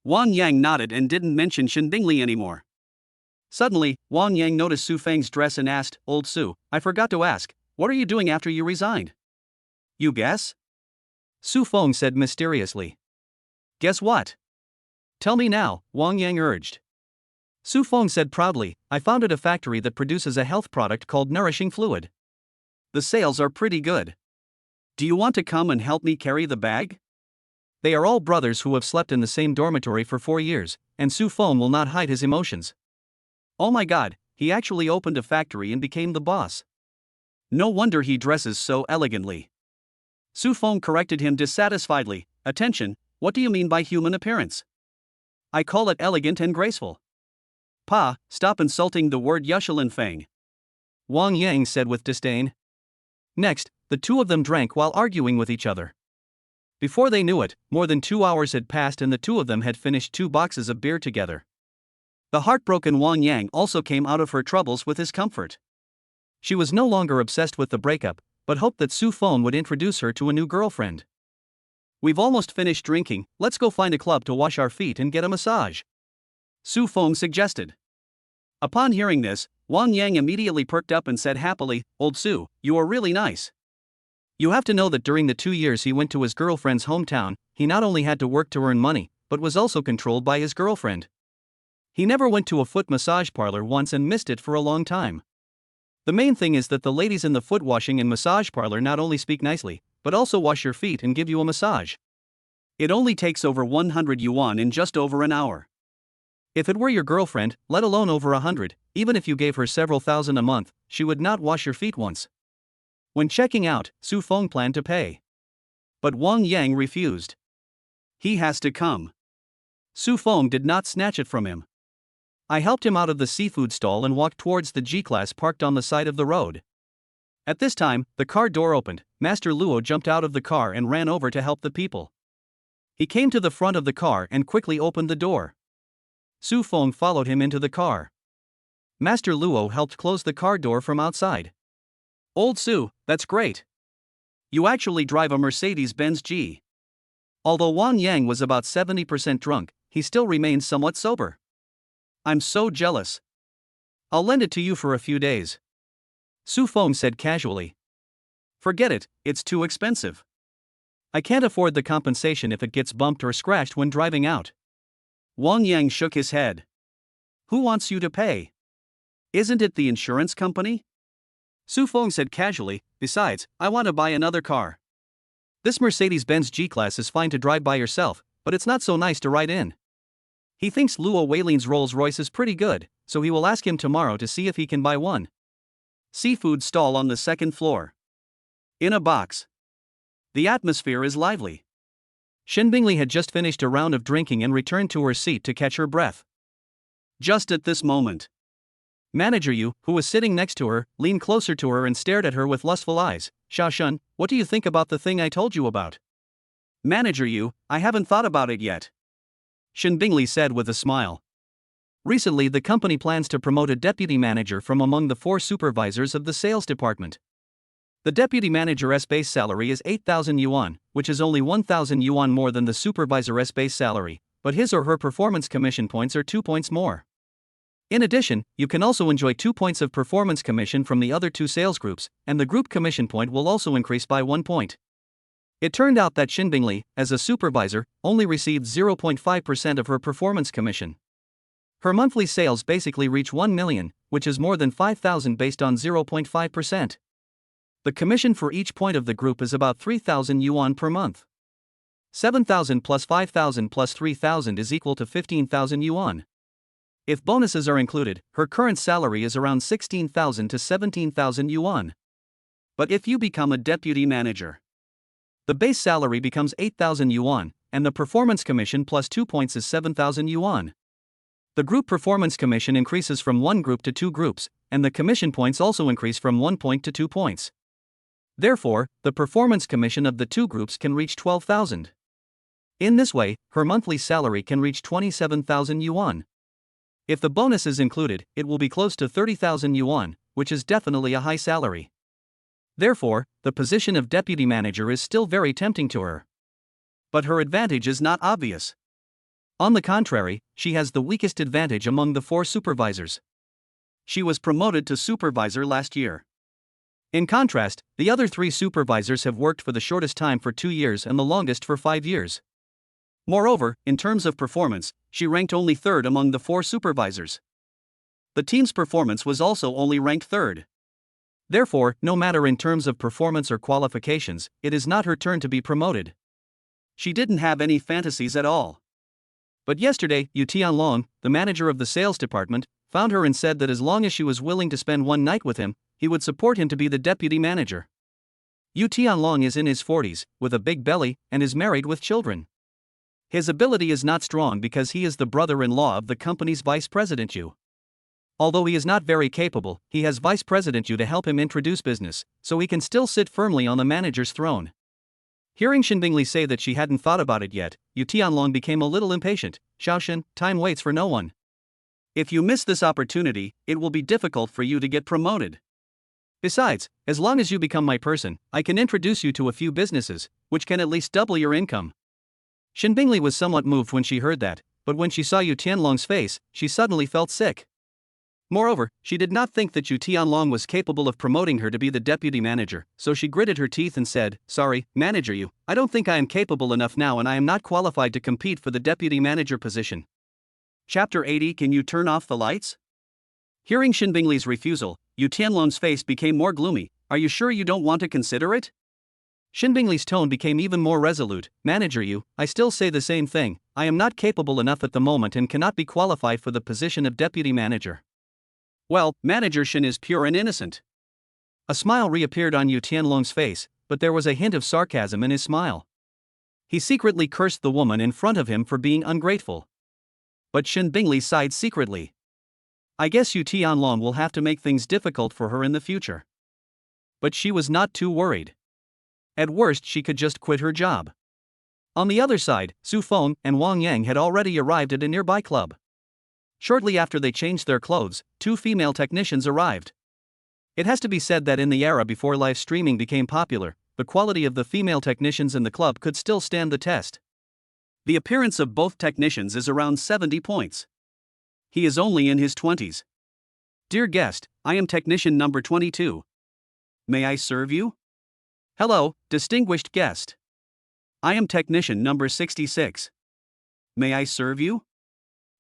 Wang Yang nodded and didn't mention Xin Bingli anymore. Suddenly, Wang Yang noticed Su Feng's dress and asked, "Old Su, I forgot to ask, what are you doing after you resigned?" "You guess?" Su Feng said mysteriously. "Guess what?" "Tell me now," Wang Yang urged. Su Feng said proudly, "I founded a factory that produces a health product called Nourishing Fluid. The sales are pretty good. Do you want to come and help me carry the bag?" They are all brothers who have slept in the same dormitory for 4 years, and Su Feng will not hide his emotions. Oh my god, he actually opened a factory and became the boss. No wonder he dresses so elegantly. Su Feng corrected him dissatisfiedly, "Attention, what do you mean by human appearance? I call it elegant and graceful." "Pa, stop insulting the word Yushalin Feng," Wang Yang said with disdain. Next, the 2 of them drank while arguing with each other. Before they knew it, more than 2 hours had passed and the 2 of them had finished 2 boxes of beer together. The heartbroken Wang Yang also came out of her troubles with his comfort. She was no longer obsessed with the breakup, but hoped that Su Feng would introduce her to a new girlfriend. "We've almost finished drinking, let's go find a club to wash our feet and get a massage," Su Feng suggested. Upon hearing this, Wang Yang immediately perked up and said happily, "Old Su, you are really nice." You have to know that during the 2 years he went to his girlfriend's hometown, he not only had to work to earn money, but was also controlled by his girlfriend. He never went to a foot massage parlor once and missed it for a long time. The main thing is that the ladies in the foot washing and massage parlor not only speak nicely, but also wash your feet and give you a massage. It only takes over 100 yuan in just over an hour. If it were your girlfriend, let alone over 100, even if you gave her several thousand a month, she would not wash your feet once. When checking out, Su Feng planned to pay. But Wang Yang refused. He has to come. Su Feng did not snatch it from him. I helped him out of the seafood stall and walked towards the G-Class parked on the side of the road. At this time, the car door opened, Master Luo jumped out of the car and ran over to help the people. He came to the front of the car and quickly opened the door. Su Feng followed him into the car. Master Luo helped close the car door from outside. "Old Su, that's great. You actually drive a Mercedes-Benz G." Although Wang Yang was about 70% drunk, he still remained somewhat sober. "I'm so jealous. I'll lend it to you for a few days," Su Feng said casually. "Forget it, it's too expensive. I can't afford the compensation if it gets bumped or scratched when driving out." Wang Yang shook his head. "Who wants you to pay? Isn't it the insurance company?" Su Feng said casually, "Besides, I want to buy another car. This Mercedes-Benz G-Class is fine to drive by yourself, but it's not so nice to ride in." He thinks Luo Weilin's Rolls-Royce is pretty good, so he will ask him tomorrow to see if he can buy one. Seafood stall on the second floor. In a box. The atmosphere is lively. Shen Bingli had just finished a round of drinking and returned to her seat to catch her breath. Just at this moment, Manager Yu, who was sitting next to her, leaned closer to her and stared at her with lustful eyes. "Xiaoshun, what do you think about the thing I told you about?" "Manager Yu, I haven't thought about it yet," Shen Bingli said with a smile. Recently, the company plans to promote a deputy manager from among the 4 supervisors of the sales department. The deputy manager's base salary is 8,000 yuan, which is only 1,000 yuan more than the supervisor's base salary, but his or her performance commission points are 2 points more. In addition, you can also enjoy 2 points of performance commission from the other 2 sales groups, and the group commission point will also increase by 1 point. It turned out that Shen Bingli, as a supervisor, only received 0.5% of her performance commission. Her monthly sales basically reach 1 million, which is more than 5,000 based on 0.5%. The commission for each point of the group is about 3,000 yuan per month. 7,000 plus 5,000 plus 3,000 is equal to 15,000 yuan. If bonuses are included, her current salary is around 16,000 to 17,000 yuan. But if you become a deputy manager, the base salary becomes 8,000 yuan, and the performance commission plus 2 points is 7,000 yuan. The group performance commission increases from 1 group to 2 groups, and the commission points also increase from 1 point to 2 points. Therefore, the performance commission of the 2 groups can reach 12,000. In this way, her monthly salary can reach 27,000 yuan. If the bonus is included, it will be close to 30,000 yuan, which is definitely a high salary. Therefore, the position of deputy manager is still very tempting to her. But her advantage is not obvious. On the contrary, she has the weakest advantage among the 4 supervisors. She was promoted to supervisor last year. In contrast, the other 3 supervisors have worked for the shortest time for 2 years and the longest for 5 years. Moreover, in terms of performance, she ranked only 3rd among the 4 supervisors. The team's performance was also only ranked 3rd. Therefore, no matter in terms of performance or qualifications, it is not her turn to be promoted. She didn't have any fantasies at all. But yesterday, Yu Tianlong, the manager of the sales department, found her and said that as long as she was willing to spend 1 night with him, he would support him to be the deputy manager. Yu Tianlong is in his 40s, with a big belly, and is married with children. His ability is not strong because he is the brother-in-law of the company's vice president Yu. Although he is not very capable, he has vice president Yu to help him introduce business, so he can still sit firmly on the manager's throne. Hearing Shen Bingli say that she hadn't thought about it yet, Yu Tianlong became a little impatient. "Xiaoshun, time waits for no one. If you miss this opportunity, it will be difficult for you to get promoted. Besides, as long as you become my person, I can introduce you to a few businesses, which can at least double your income." Shen Bingli was somewhat moved when she heard that, but when she saw Yu Tianlong's face, she suddenly felt sick. Moreover, she did not think that Yu Tianlong was capable of promoting her to be the deputy manager, so she gritted her teeth and said, "Sorry, manager Yu, I don't think I am capable enough now and I am not qualified to compete for the deputy manager position." Chapter 80. Can you turn off the lights? Hearing Shin Bingli's refusal, Yu Tianlong's face became more gloomy. "Are you sure you don't want to consider it?" Shin Bingli's tone became even more resolute. "Manager Yu, I still say the same thing. I am not capable enough at the moment and cannot be qualified for the position of deputy manager." "Well, Manager Shin is pure and innocent." A smile reappeared on Yu Tianlong's face, but there was a hint of sarcasm in his smile. He secretly cursed the woman in front of him for being ungrateful. But Shin Bingli sighed secretly. "I guess Yu Tianlong will have to make things difficult for her in the future." But she was not too worried. At worst, she could just quit her job. On the other side, Su Feng and Wang Yang had already arrived at a nearby club. Shortly after they changed their clothes, two female technicians arrived. It has to be said that in the era before live streaming became popular, the quality of the female technicians in the club could still stand the test. The appearance of both technicians is around 70 points. He is only in his 20s. "Dear guest, I am technician number 22. May I serve you?" "Hello, distinguished guest. I am technician number 66. May I serve you?"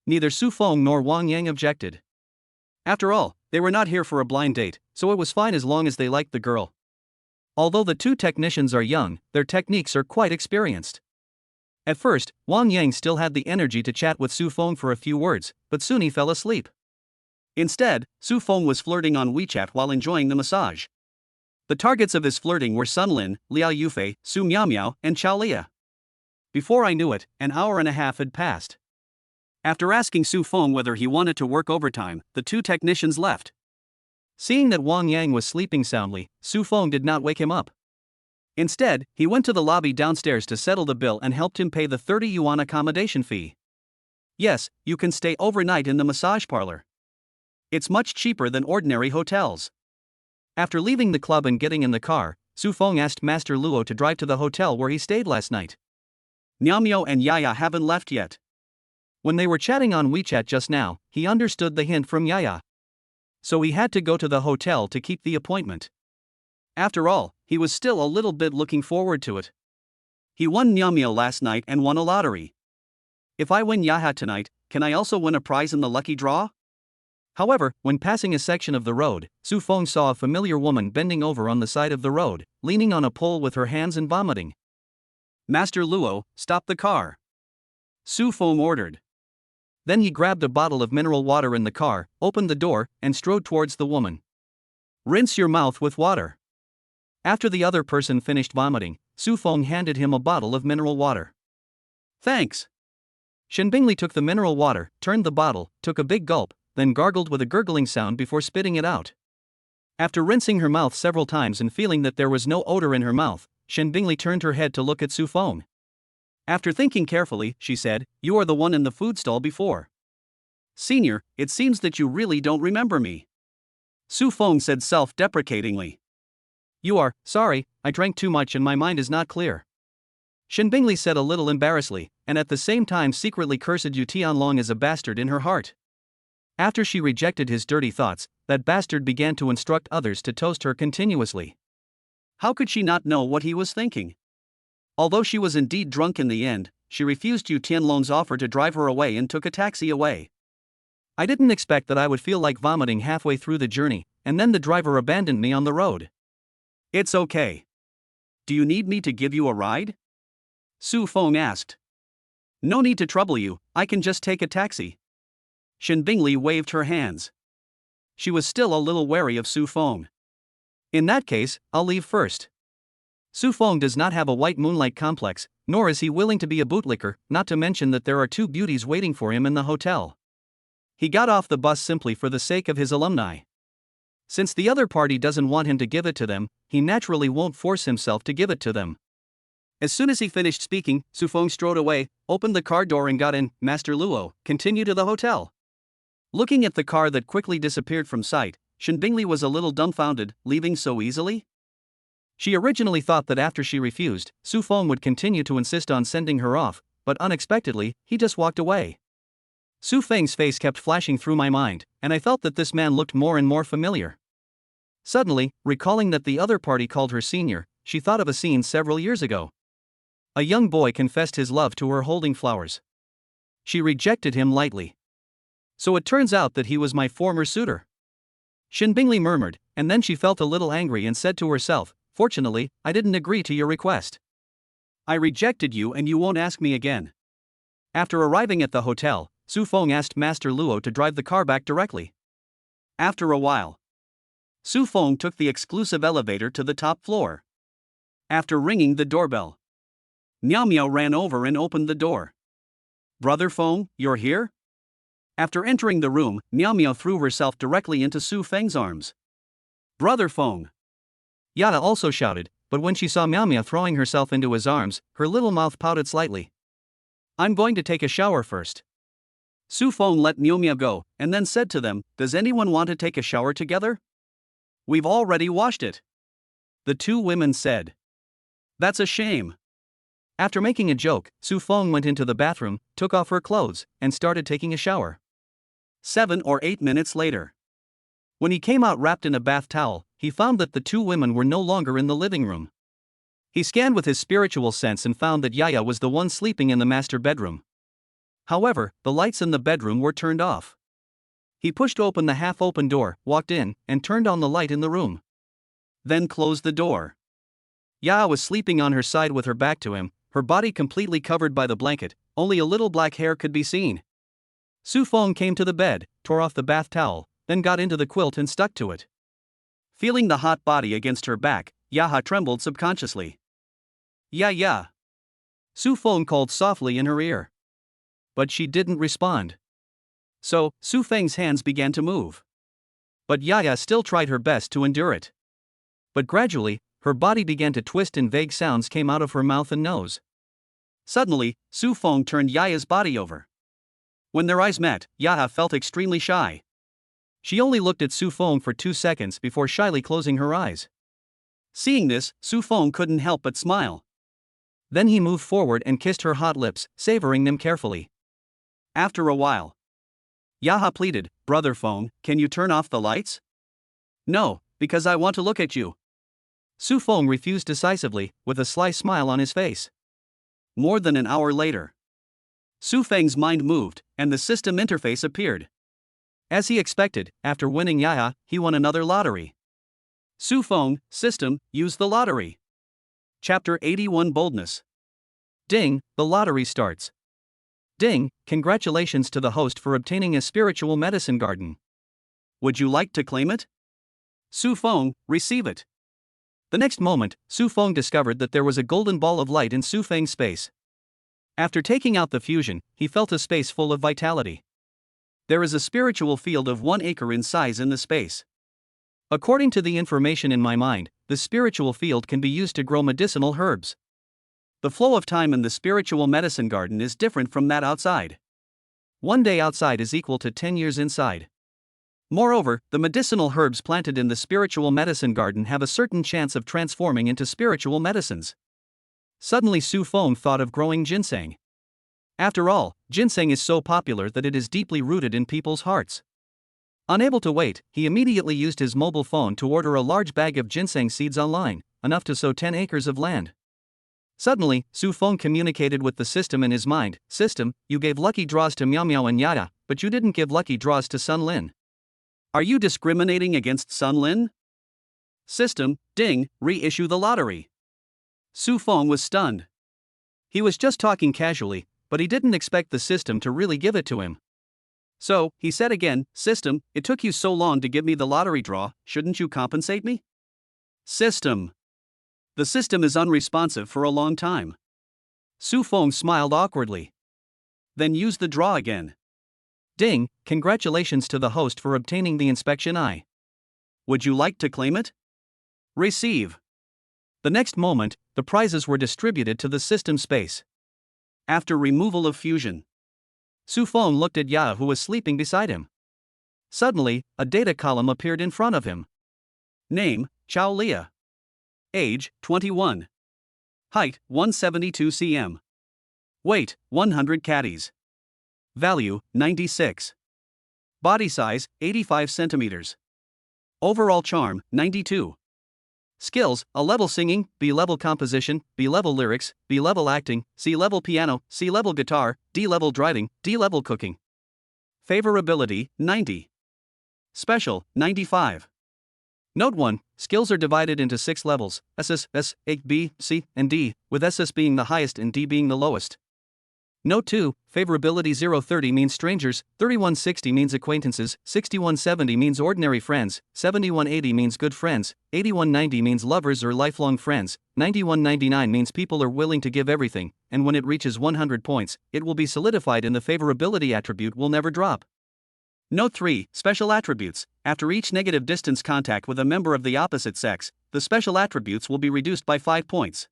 Neither Su Feng nor Wang Yang objected. After all, they were not here for a blind date, so it was fine as long as they liked the girl. Although the two technicians are young, their techniques are quite experienced. At first, Wang Yang still had the energy to chat with Su Feng for a few words, but soon he fell asleep. Instead, Su Feng was flirting on WeChat while enjoying the massage. The targets of his flirting were Sun Lin, Liao Yufei, Su Miao, and Chao Lia. Before I knew it, an hour and a half had passed. After asking Su Feng whether he wanted to work overtime, the two technicians left. Seeing that Wang Yang was sleeping soundly, Su Feng did not wake him up. Instead, he went to the lobby downstairs to settle the bill and helped him pay the 30 yuan accommodation fee. "Yes, you can stay overnight in the massage parlor. It's much cheaper than ordinary hotels." After leaving the club and getting in the car, Su Feng asked Master Luo to drive to the hotel where he stayed last night. "Niamyo and Yaya haven't left yet." When they were chatting on WeChat just now, he understood the hint from Yaya. So he had to go to the hotel to keep the appointment. After all, he was still a little bit looking forward to it. He won Niamyo last night and won a lottery. If I win Yaya tonight, can I also win a prize in the lucky draw? However, when passing a section of the road, Su Feng saw a familiar woman bending over on the side of the road, leaning on a pole with her hands and vomiting. "Master Luo, stop the car," Su Feng ordered. Then he grabbed a bottle of mineral water in the car, opened the door, and strode towards the woman. "Rinse your mouth with water." After the other person finished vomiting, Su Feng handed him a bottle of mineral water. "Thanks." Shin Bingli took the mineral water, turned the bottle, took a big gulp, then gargled with a gurgling sound before spitting it out. After rinsing her mouth several times and feeling that there was no odor in her mouth, Shin Bingli turned her head to look at Su Feng. After thinking carefully, she said, "You are the one in the food stall before." "Senior, it seems that you really don't remember me," Su Feng said self-deprecatingly. "You are, sorry, I drank too much and my mind is not clear," Shin Bingli said a little embarrassedly, and at the same time secretly cursed Yu Tianlong as a bastard in her heart. After she rejected his dirty thoughts, that bastard began to instruct others to toast her continuously. How could she not know what he was thinking? Although she was indeed drunk in the end, she refused Yu Tianlong's offer to drive her away and took a taxi away. "I didn't expect that I would feel like vomiting halfway through the journey, and then the driver abandoned me on the road." "It's okay. Do you need me to give you a ride?" Su Feng asked. "No need to trouble you, I can just take a taxi." Shin Bingli waved her hands. She was still a little wary of Su Feng. "In that case, I'll leave first." Su Feng does not have a white moonlight complex, nor is he willing to be a bootlicker, not to mention that there are two beauties waiting for him in the hotel. He got off the bus simply for the sake of his alumni. Since the other party doesn't want him to give it to them, he naturally won't force himself to give it to them. As soon as he finished speaking, Su Feng strode away, opened the car door and got in. Master Luo, continue to the hotel. Looking at the car that quickly disappeared from sight, Shin Bingli was a little dumbfounded, leaving so easily? She originally thought that after she refused, Su Feng would continue to insist on sending her off, but unexpectedly, he just walked away. Su Feng's face kept flashing through my mind, and I felt that this man looked more and more familiar. Suddenly, recalling that the other party called her senior, she thought of a scene several years ago. A young boy confessed his love to her holding flowers. She rejected him lightly. So it turns out that he was my former suitor. Shin Bingley murmured, and then she felt a little angry and said to herself, "Fortunately, I didn't agree to your request. I rejected you and you won't ask me again." After arriving at the hotel, Su Feng asked Master Luo to drive the car back directly. After a while, Su Feng took the exclusive elevator to the top floor. After ringing the doorbell, Miao Miao ran over and opened the door. "Brother Feng, you're here?" After entering the room, Miao Miao threw herself directly into Su Feng's arms. "Brother Feng!" Yada also shouted, but when she saw Miao Miao throwing herself into his arms, her little mouth pouted slightly. "I'm going to take a shower first." Su Feng let Miao Miao go, and then said to them, "Does anyone want to take a shower together? We've already washed it." The two women said, "That's a shame." After making a joke, Su Feng went into the bathroom, took off her clothes, and started taking a shower. 7 or 8 minutes later, when he came out wrapped in a bath towel, he found that the two women were no longer in the living room. He scanned with his spiritual sense and found that Yaya was the one sleeping in the master bedroom. However, the lights in the bedroom were turned off. He pushed open the half-open door, walked in, and turned on the light in the room. Then closed the door. Yaya was sleeping on her side with her back to him, her body completely covered by the blanket, only a little black hair could be seen. Su Feng came to the bed, tore off the bath towel, then got into the quilt and stuck to it. Feeling the hot body against her back, Yaha trembled subconsciously. "Yeah." Su Feng called softly in her ear. But she didn't respond. So, Su Feng's hands began to move. But Yaya still tried her best to endure it. But gradually, her body began to twist and vague sounds came out of her mouth and nose. Suddenly, Su Feng turned Yaya's body over. When their eyes met, Yaya felt extremely shy. She only looked at Su Feng for 2 seconds before shyly closing her eyes. Seeing this, Su Feng couldn't help but smile. Then he moved forward and kissed her hot lips, savoring them carefully. After a while, Yaha pleaded, "Brother Feng, can you turn off the lights?" "No, because I want to look at you." Su Feng refused decisively, with a sly smile on his face. More than an hour later, Su Feng's mind moved, and the system interface appeared. As he expected, after winning Yaya, he won another lottery. Su Feng, system, use the lottery. Chapter 81 Boldness. Ding, the lottery starts. Ding, congratulations to the host for obtaining a spiritual medicine garden. Would you like to claim it? Su Feng, receive it. The next moment, Su Feng discovered that there was a golden ball of light in Su Feng's space. After taking out the fusion, he felt a space full of vitality. There is a spiritual field of 1 acre in size in the space. According to the information in my mind, the spiritual field can be used to grow medicinal herbs. The flow of time in the spiritual medicine garden is different from that outside. 1 day outside is equal to 10 years inside. Moreover, the medicinal herbs planted in the spiritual medicine garden have a certain chance of transforming into spiritual medicines. Suddenly Su Feng thought of growing ginseng. After all, ginseng is so popular that it is deeply rooted in people's hearts. Unable to wait, he immediately used his mobile phone to order a large bag of ginseng seeds online, enough to sow 10 acres of land. Suddenly, Su Feng communicated with the system in his mind. "System, you gave lucky draws to Miao Miao and Yaya, but you didn't give lucky draws to Sun Lin. Are you discriminating against Sun Lin?" System, ding, reissue the lottery. Su Feng was stunned. He was just talking casually, but he didn't expect the system to really give it to him. So, he said again, "System, it took you so long to give me the lottery draw, shouldn't you compensate me?" System. The system is unresponsive for a long time. Su Feng smiled awkwardly. Then use the draw again. Ding, congratulations to the host for obtaining the inspection eye. Would you like to claim it? Receive. The next moment, the prizes were distributed to the system space. After removal of fusion, Su Feng looked at Ya, who was sleeping beside him. Suddenly, a data column appeared in front of him. Name, Chao Lia. Age, 21. Height, 172 cm. Weight, 100 caddies. Value, 96. Body size, 85 centimeters. Overall charm, 92. Skills, A-level singing, B-level composition, B-level lyrics, B-level acting, C-level piano, C-level guitar, D-level driving, D-level cooking. Favorability, 90. Special, 95. Note 1, skills are divided into 6 levels, SS, S, A, B, C, and D, with SS being the highest and D being the lowest. Note 2, favorability 030 means strangers, 3160 means acquaintances, 6170 means ordinary friends, 7180 means good friends, 8190 means lovers or lifelong friends, 9199 means people are willing to give everything, and when it reaches 100 points, it will be solidified and the favorability attribute will never drop. Note 3, special attributes. After each negative distance contact with a member of the opposite sex, the special attributes will be reduced by 5 points.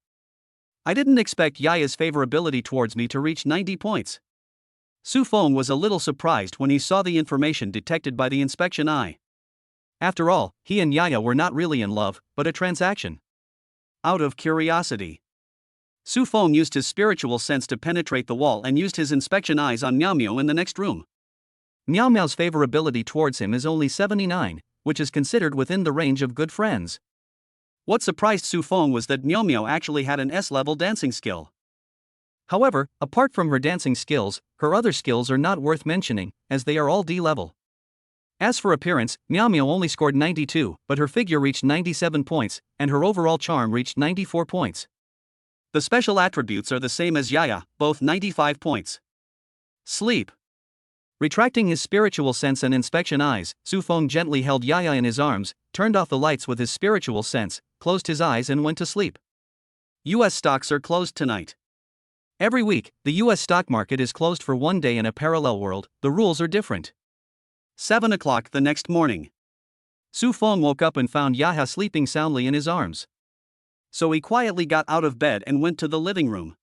I didn't expect Yaya's favorability towards me to reach 90 points. Su Feng was a little surprised when he saw the information detected by the inspection eye. After all, he and Yaya were not really in love, but a transaction. Out of curiosity, Su Feng used his spiritual sense to penetrate the wall and used his inspection eyes on Miao Miao in the next room. Miao Miao's favorability towards him is only 79, which is considered within the range of good friends. What surprised Su Feng was that Miao Miao actually had an S-level dancing skill. However, apart from her dancing skills, her other skills are not worth mentioning, as they are all D-level. As for appearance, Miao Miao only scored 92, but her figure reached 97 points, and her overall charm reached 94 points. The special attributes are the same as Yaya, both 95 points. Sleep. Retracting his spiritual sense and inspection eyes, Su Feng gently held Yaya in his arms, turned off the lights with his spiritual sense, closed his eyes and went to sleep. US stocks are closed tonight. Every week, the US stock market is closed for one day in a parallel world, the rules are different. 7 o'clock the next morning. Su Feng woke up and found Yaya sleeping soundly in his arms. So he quietly got out of bed and went to the living room.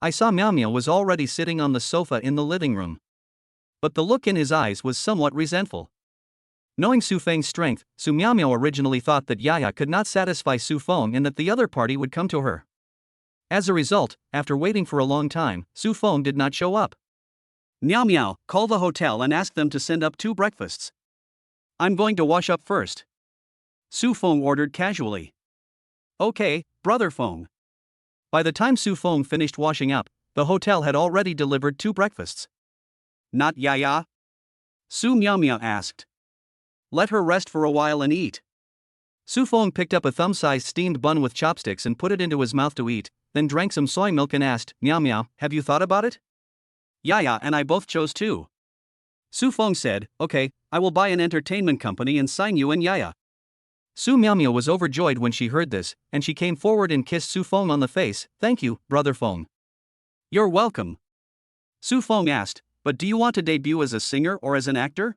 I saw Miao Miao was already sitting on the sofa in the living room. But the look in his eyes was somewhat resentful. Knowing Su Feng's strength, Su Miao Miao originally thought that Yaya could not satisfy Su Feng and that the other party would come to her. As a result, after waiting for a long time, Su Feng did not show up. Miao Miao, call the hotel and ask them to send up 2 breakfasts. I'm going to wash up first. Su Feng ordered casually. Okay, brother Feng. By the time Su Feng finished washing up, the hotel had already delivered 2 breakfasts. Not Yaya? Su Miao Miao asked. Let her rest for a while and eat. Su Feng picked up a thumb-sized steamed bun with chopsticks and put it into his mouth to eat, then drank some soy milk and asked, Miao Miao, have you thought about it? Yaya and I both chose 2. Su Feng said, okay, I will buy an entertainment company and sign you and Yaya. Su Miao Miao was overjoyed when she heard this, and she came forward and kissed Su Feng on the face. Thank you, brother Feng. You're welcome. Su Feng asked, but do you want to debut as a singer or as an actor?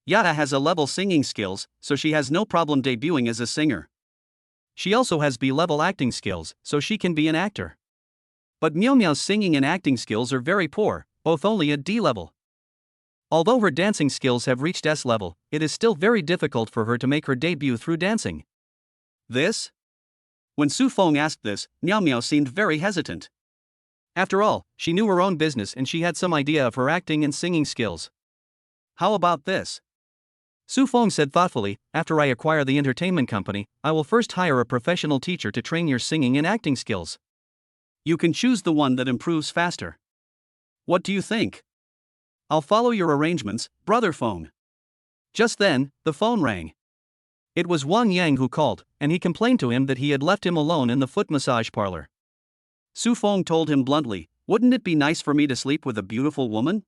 Yaya has A-level singing skills, so she has no problem debuting as a singer. She also has B-level acting skills, so she can be an actor. But Miao Miao's singing and acting skills are very poor, both only at D-level. Although her dancing skills have reached S-level, it is still very difficult for her to make her debut through dancing. This? When Su Feng asked this, Miao Miao seemed very hesitant. After all, she knew her own business and she had some idea of her acting and singing skills. How about this? Su Feng said thoughtfully, after I acquire the entertainment company, I will first hire a professional teacher to train your singing and acting skills. You can choose the one that improves faster. What do you think? I'll follow your arrangements, brother Feng. Just then, the phone rang. It was Wang Yang who called, and he complained to him that he had left him alone in the foot massage parlor. Su Feng told him bluntly, wouldn't it be nice for me to sleep with a beautiful woman?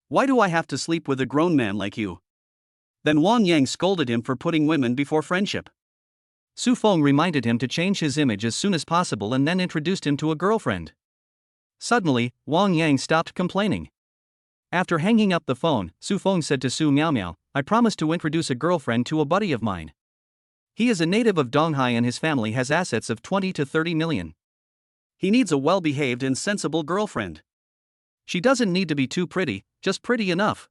Why do I have to sleep with a grown man like you? Then Wang Yang scolded him for putting women before friendship. Su Feng reminded him to change his image as soon as possible and then introduced him to a girlfriend. Suddenly, Wang Yang stopped complaining. After hanging up the phone, Su Feng said to Su Miao Miao, I promised to introduce a girlfriend to a buddy of mine. He is a native of Donghai and his family has assets of 20 to 30 million. He needs a well-behaved and sensible girlfriend. She doesn't need to be too pretty, just pretty enough.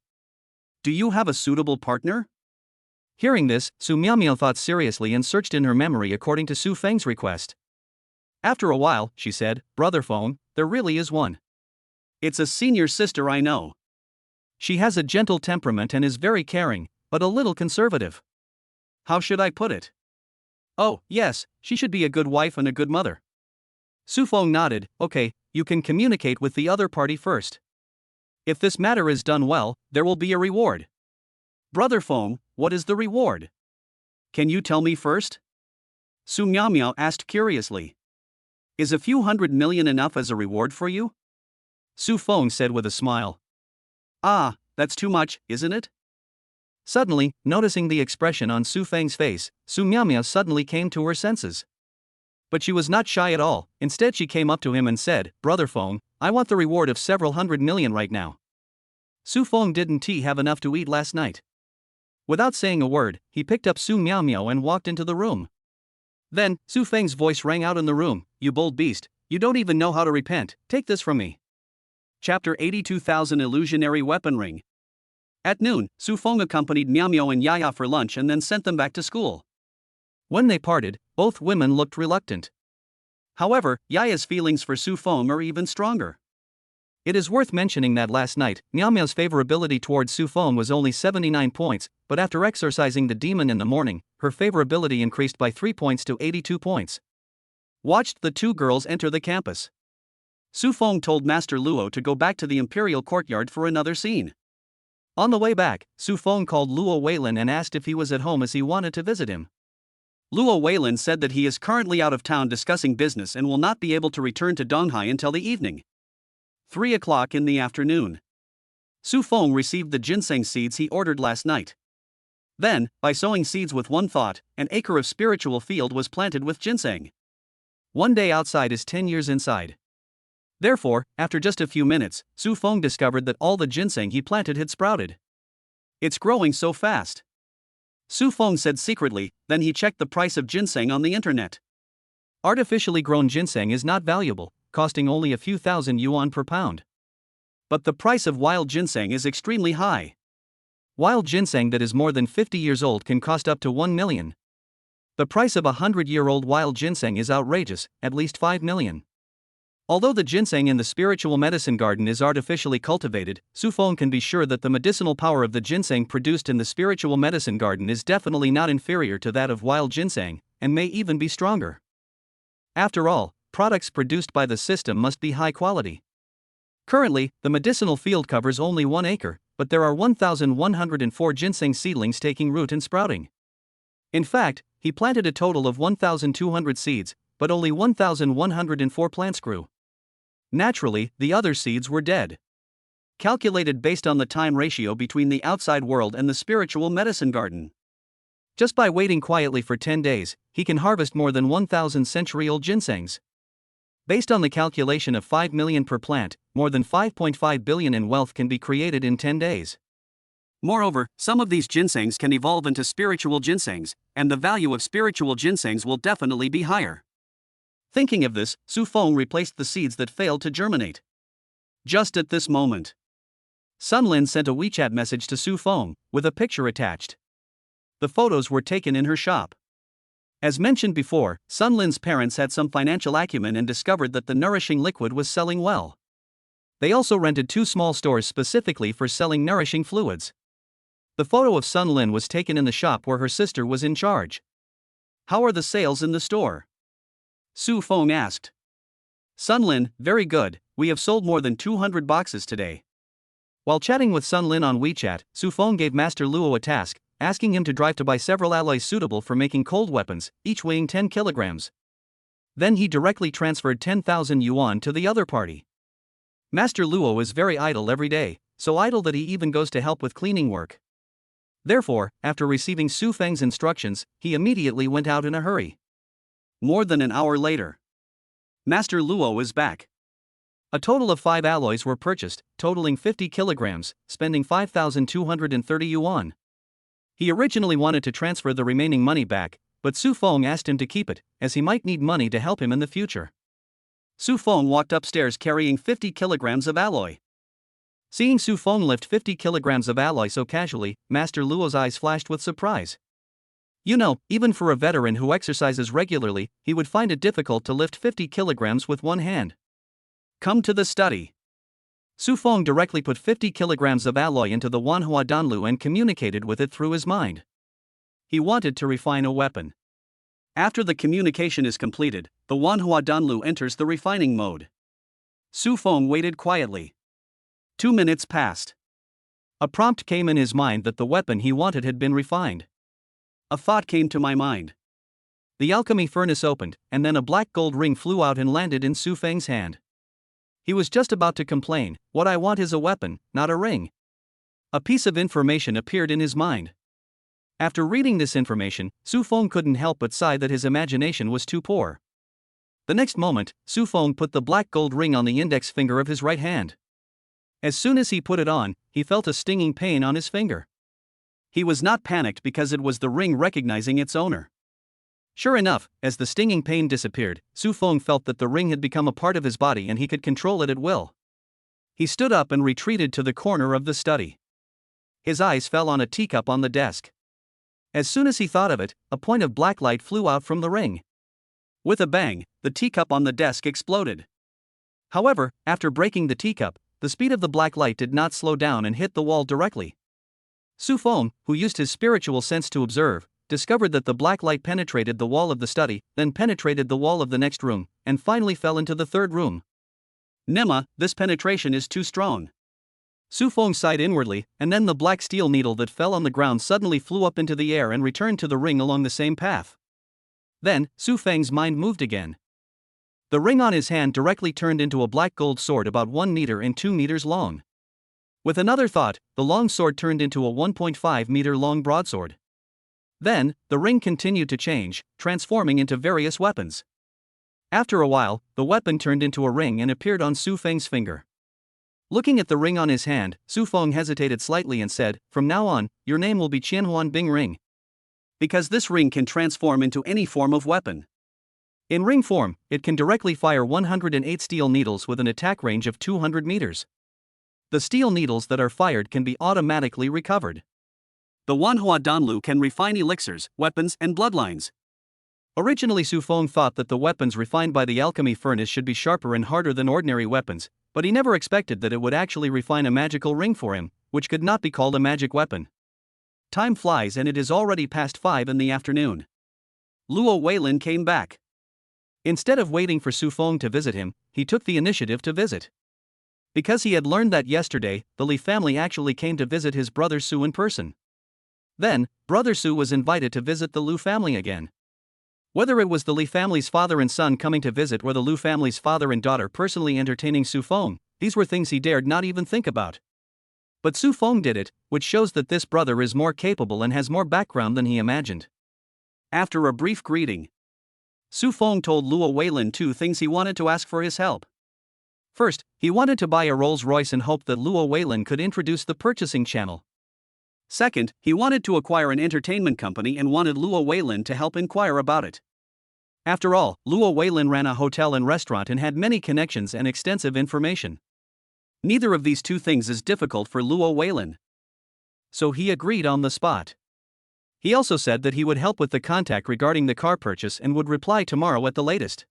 Do you have a suitable partner? Hearing this, Su Miao Miao thought seriously and searched in her memory according to Su Feng's request. After a while, she said, Brother Feng, there really is one. It's a senior sister I know. She has a gentle temperament and is very caring, but a little conservative. How should I put it? Oh, yes, she should be a good wife and a good mother. Su Feng nodded. Okay, you can communicate with the other party first. If this matter is done well, there will be a reward. Brother Feng, what is the reward? Can you tell me first? Su Miao asked curiously. Is a few 100 million enough as a reward for you? Su Feng said with a smile. Ah, that's too much, isn't it? Suddenly, noticing the expression on Su Feng's face, Su Miao suddenly came to her senses. But she was not shy at all. Instead, she came up to him and said, Brother Feng, I want the reward of several 100 million right now. Su Feng didn't have enough to eat last night. Without saying a word, he picked up Su Miao and walked into the room. Then, Su Feng's voice rang out in the room, You bold beast, you don't even know how to repent, take this from me. Chapter 82,000 Illusionary Weapon Ring. At noon, Su Feng accompanied Miao and Yaya for lunch and then sent them back to school. When they parted, both women looked reluctant. However, Yaya's feelings for Su Feng are even stronger. It is worth mentioning that last night, Miao's favorability towards Su Feng was only 79 points, but after exorcising the demon in the morning, her favorability increased by 3 points to 82 points. Watched the two girls enter the campus. Su Feng told Master Luo to go back to the Imperial Courtyard for another scene. On the way back, Su Feng called Luo Weilin and asked if he was at home as he wanted to visit him. Luo Weilin said that he is currently out of town discussing business and will not be able to return to Donghai until the evening. 3 o'clock in the afternoon. Su Feng received the ginseng seeds he ordered last night. Then, by sowing seeds with one thought, an acre of spiritual field was planted with ginseng. 1 day outside is 10 years inside. Therefore, after just a few minutes, Su Feng discovered that all the ginseng he planted had sprouted. It's growing so fast. Su Feng said secretly, then he checked the price of ginseng on the internet. Artificially grown ginseng is not valuable, costing only a few thousand yuan per pound. But the price of wild ginseng is extremely high. Wild ginseng that is more than 50 years old can cost up to 1 million. The price of a 100-year-old wild ginseng is outrageous, at least 5 million. Although the ginseng in the spiritual medicine garden is artificially cultivated, Su Feng can be sure that the medicinal power of the ginseng produced in the spiritual medicine garden is definitely not inferior to that of wild ginseng, and may even be stronger. After all, products produced by the system must be high quality. Currently, the medicinal field covers only 1 acre, but there are 1,104 ginseng seedlings taking root and sprouting. In fact, he planted a total of 1,200 seeds, but only 1,104 plants grew. Naturally, the other seeds were dead. Calculated based on the time ratio between the outside world and the spiritual medicine garden. Just by waiting quietly for 10 days, he can harvest more than 1,000 century-old ginsengs. Based on the calculation of 5 million per plant, more than 5.5 billion in wealth can be created in 10 days. Moreover, some of these ginsengs can evolve into spiritual ginsengs, and the value of spiritual ginsengs will definitely be higher. Thinking of this, Su Feng replaced the seeds that failed to germinate. Just at this moment, Sun Lin sent a WeChat message to Su Feng, with a picture attached. The photos were taken in her shop. As mentioned before, Sun Lin's parents had some financial acumen and discovered that the nourishing liquid was selling well. They also rented 2 small stores specifically for selling nourishing fluids. The photo of Sun Lin was taken in the shop where her sister was in charge. How are the sales in the store? Su Feng asked. Sun Lin, very good, we have sold more than 200 boxes today. While chatting with Sun Lin on WeChat, Su Feng gave Master Luo a task, asking him to drive to buy several alloys suitable for making cold weapons, each weighing 10 kilograms. Then he directly transferred 10,000 yuan to the other party. Master Luo is very idle every day, so idle that he even goes to help with cleaning work. Therefore, after receiving Su Feng's instructions, he immediately went out in a hurry. More than an hour later, Master Luo is back. A total of 5 alloys were purchased, totaling 50 kilograms, spending 5,230 yuan. He originally wanted to transfer the remaining money back, but Su Feng asked him to keep it, as he might need money to help him in the future. Su Feng walked upstairs carrying 50 kilograms of alloy. Seeing Su Feng lift 50 kilograms of alloy so casually, Master Luo's eyes flashed with surprise. You know, even for a veteran who exercises regularly, he would find it difficult to lift 50 kilograms with one hand. Come to the study. Su Feng directly put 50 kilograms of alloy into the Wanhua Danlu and communicated with it through his mind. He wanted to refine a weapon. After the communication is completed, the Wanhua Danlu enters the refining mode. Su Feng waited quietly. 2 minutes passed. A prompt came in his mind that the weapon he wanted had been refined. A thought came to my mind. The alchemy furnace opened, and then a black gold ring flew out and landed in Su Feng's hand. He was just about to complain, "What I want is a weapon, not a ring." A piece of information appeared in his mind. After reading this information, Su Feng couldn't help but sigh that his imagination was too poor. The next moment, Su Feng put the black gold ring on the index finger of his right hand. As soon as he put it on, he felt a stinging pain on his finger. He was not panicked because it was the ring recognizing its owner. Sure enough, as the stinging pain disappeared, Su Feng felt that the ring had become a part of his body and he could control it at will. He stood up and retreated to the corner of the study. His eyes fell on a teacup on the desk. As soon as he thought of it, a point of black light flew out from the ring. With a bang, the teacup on the desk exploded. However, after breaking the teacup, the speed of the black light did not slow down and hit the wall directly. Su Feng, who used his spiritual sense to observe, discovered that the black light penetrated the wall of the study, then penetrated the wall of the next room, and finally fell into the third room. "Nema, this penetration is too strong." Su Feng sighed inwardly, and then the black steel needle that fell on the ground suddenly flew up into the air and returned to the ring along the same path. Then, Su Feng's mind moved again. The ring on his hand directly turned into a black gold sword about 1 meter and 2 meters long. With another thought, the long sword turned into a 1.5 meter long broadsword. Then, the ring continued to change, transforming into various weapons. After a while, the weapon turned into a ring and appeared on Su Feng's finger. Looking at the ring on his hand, Su Feng hesitated slightly and said, "From now on, your name will be Qianhuan Bing Ring. Because this ring can transform into any form of weapon. In ring form, it can directly fire 108 steel needles with an attack range of 200 meters. The steel needles that are fired can be automatically recovered. The Wanhua Danlu can refine elixirs, weapons, and bloodlines." Originally, Su Feng thought that the weapons refined by the alchemy furnace should be sharper and harder than ordinary weapons, but he never expected that it would actually refine a magical ring for him, which could not be called a magic weapon. Time flies and it is already past 5 in the afternoon. Luo Weilin came back. Instead of waiting for Su Feng to visit him, he took the initiative to visit. Because he had learned that yesterday, the Li family actually came to visit his brother Su in person. Then, Brother Su was invited to visit the Lu family again. Whether it was the Li family's father and son coming to visit or the Lu family's father and daughter personally entertaining Su Feng, these were things he dared not even think about. But Su Feng did it, which shows that this brother is more capable and has more background than he imagined. After a brief greeting, Su Feng told Luo Weilin 2 things he wanted to ask for his help. First, he wanted to buy a Rolls-Royce and hoped that Luo Weilin could introduce the purchasing channel. Second, he wanted to acquire an entertainment company and wanted Luo Weilin to help inquire about it. After all, Luo Weilin ran a hotel and restaurant and had many connections and extensive information. Neither of these 2 things is difficult for Luo Weilin. So he agreed on the spot. He also said that he would help with the contact regarding the car purchase and would reply tomorrow at the latest.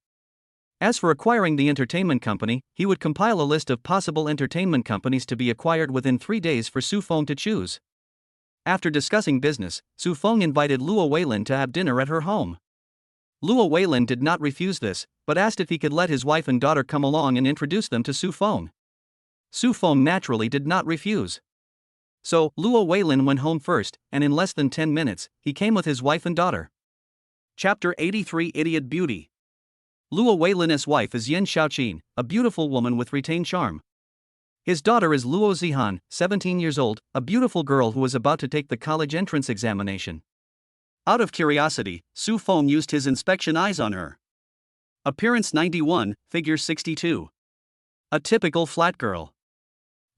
As for acquiring the entertainment company, he would compile a list of possible entertainment companies to be acquired within 3 days for Su Feng to choose. After discussing business, Su Feng invited Luo Weilin to have dinner at her home. Luo Weilin did not refuse this, but asked if he could let his wife and daughter come along and introduce them to Su Feng. Su Feng naturally did not refuse. So, Luo Weilin went home first, and in less than 10 minutes, he came with his wife and daughter. Chapter 83 Idiot Beauty. Luo Weilin's wife is Yin Xiaoqin, a beautiful woman with retained charm. His daughter is Luo Zihan, 17 years old, a beautiful girl who was about to take the college entrance examination. Out of curiosity, Su Feng used his inspection eyes on her. Appearance 91, figure 62. A typical flat girl.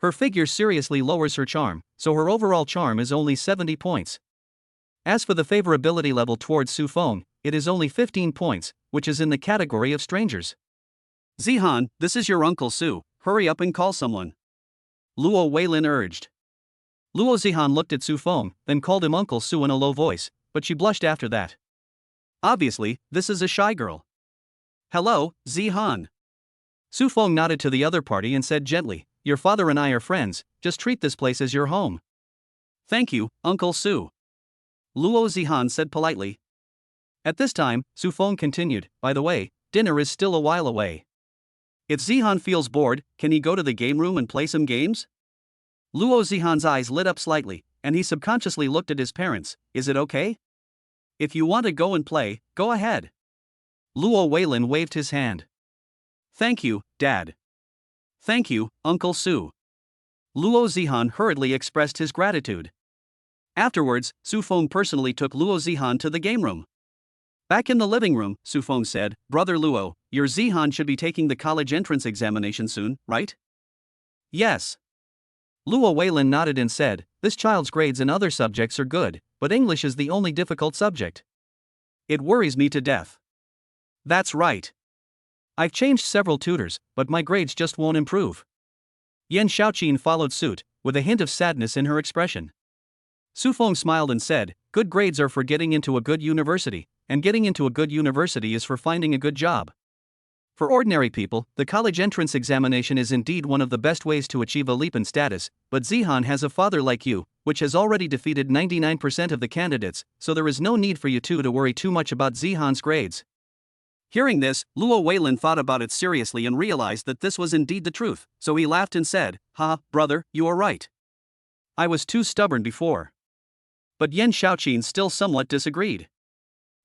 Her figure seriously lowers her charm, so her overall charm is only 70 points. As for the favorability level towards Su Feng, it is only 15 points, which is in the category of strangers. "Zihan, this is your Uncle Su, hurry up and call someone," Luo Weilin urged. Luo Zihan looked at Su Feng, then called him Uncle Su in a low voice, but she blushed after that. Obviously, this is a shy girl. "Hello, Zihan." Su Feng nodded to the other party and said gently, your father and I are friends, just treat this place as your home. Thank you, Uncle Su. Luo Zihan said politely. At this time, Su Feng continued, by the way, dinner is still a while away. If Zihan feels bored, can he go to the game room and play some games? Luo Zihan's eyes lit up slightly, and he subconsciously looked at his parents. Is it okay? If you want to go and play, go ahead. Luo Weilin waved his hand. Thank you, Dad. Thank you, Uncle Su. Luo Zihan hurriedly expressed his gratitude. Afterwards, Su Feng personally took Luo Zihan to the game room. Back in the living room, Su Feng said, Brother Luo, your Zihan should be taking the college entrance examination soon, right? Yes. Luo Weilin nodded and said, this child's grades in other subjects are good, but English is the only difficult subject. It worries me to death. That's right. I've changed several tutors, but my grades just won't improve. Yan Xiaoqin followed suit, with a hint of sadness in her expression. Su Feng smiled and said, good grades are for getting into a good university, and getting into a good university is for finding a good job. For ordinary people, the college entrance examination is indeed one of the best ways to achieve a leap in status, but Zihan has a father like you, which has already defeated 99% of the candidates, so there is no need for you two to worry too much about Zihan's grades. Hearing this, Luo Weilin thought about it seriously and realized that this was indeed the truth, so he laughed and said, Ha, brother, you are right. I was too stubborn before. But Yan Xiaoqin still somewhat disagreed.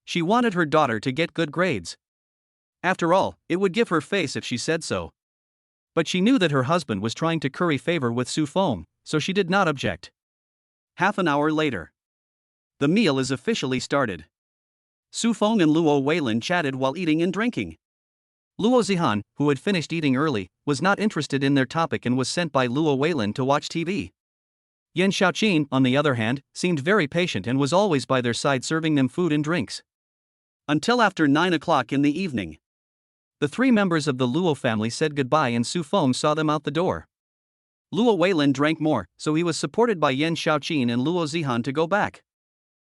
She wanted her daughter to get good grades. After all, it would give her face if she said so. But she knew that her husband was trying to curry favor with Su Feng, so she did not object. Half an hour later. The meal is officially started. Su Feng and Luo Weilin chatted while eating and drinking. Luo Zihan, who had finished eating early, was not interested in their topic and was sent by Luo Weilin to watch TV. Yan Xiaoqin, on the other hand, seemed very patient and was always by their side serving them food and drinks. Until after 9 o'clock in the evening. The three members of the Luo family said goodbye and Su Feng saw them out the door. Luo Weilin drank more, so he was supported by Yan Xiaoqin and Luo Zihan to go back.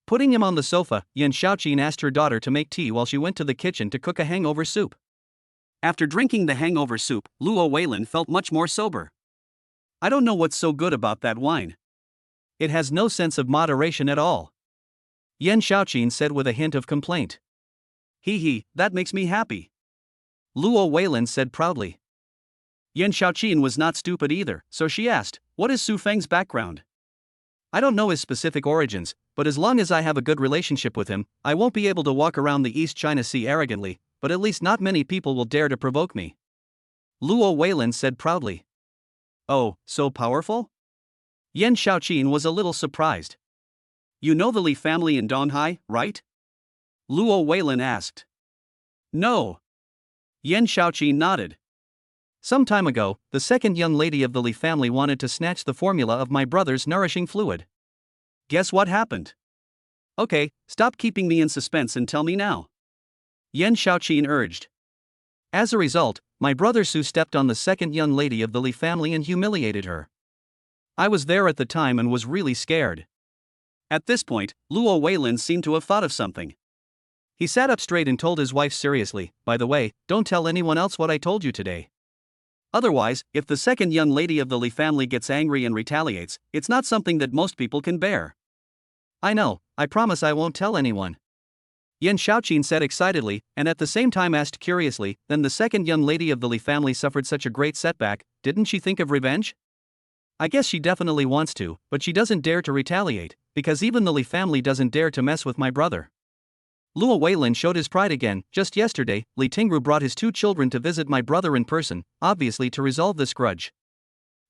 Putting him on the sofa, Yan Xiaoqin asked her daughter to make tea while she went to the kitchen to cook a hangover soup. After drinking the hangover soup, Luo Weilin felt much more sober. I don't know what's so good about that wine. It has no sense of moderation at all. Yan Xiaoqin said with a hint of complaint. Hee, that makes me happy. Luo Weilin said proudly. Yan Xiaoqin was not stupid either, so she asked, what is Su Feng's background? I don't know his specific origins, but as long as I have a good relationship with him, I won't be able to walk around the East China Sea arrogantly, but at least not many people will dare to provoke me. Luo Weilin said proudly. Oh, so powerful? Yan Xiaoqin was a little surprised. You know the Li family in Donghai, right? Luo Weilin asked. No. Yan Xiaoqin nodded. Some time ago, the second young lady of the Li family wanted to snatch the formula of my brother's nourishing fluid. Guess what happened? Okay, stop keeping me in suspense and tell me now. Yan Xiaoqin urged. As a result, my brother Su stepped on the second young lady of the Li family and humiliated her. I was there at the time and was really scared. At this point, Luo Weilin seemed to have thought of something. He sat up straight and told his wife seriously, by the way, don't tell anyone else what I told you today. Otherwise, if the second young lady of the Li family gets angry and retaliates, it's not something that most people can bear. I know, I promise I won't tell anyone. Yan Xiaoqin said excitedly, and at the same time asked curiously, then the second young lady of the Li family suffered such a great setback, didn't she think of revenge? I guess she definitely wants to, but she doesn't dare to retaliate, because even the Li family doesn't dare to mess with my brother. Luo Weilin showed his pride again. Just yesterday, Li Tingru brought his 2 children to visit my brother in person, obviously to resolve this grudge.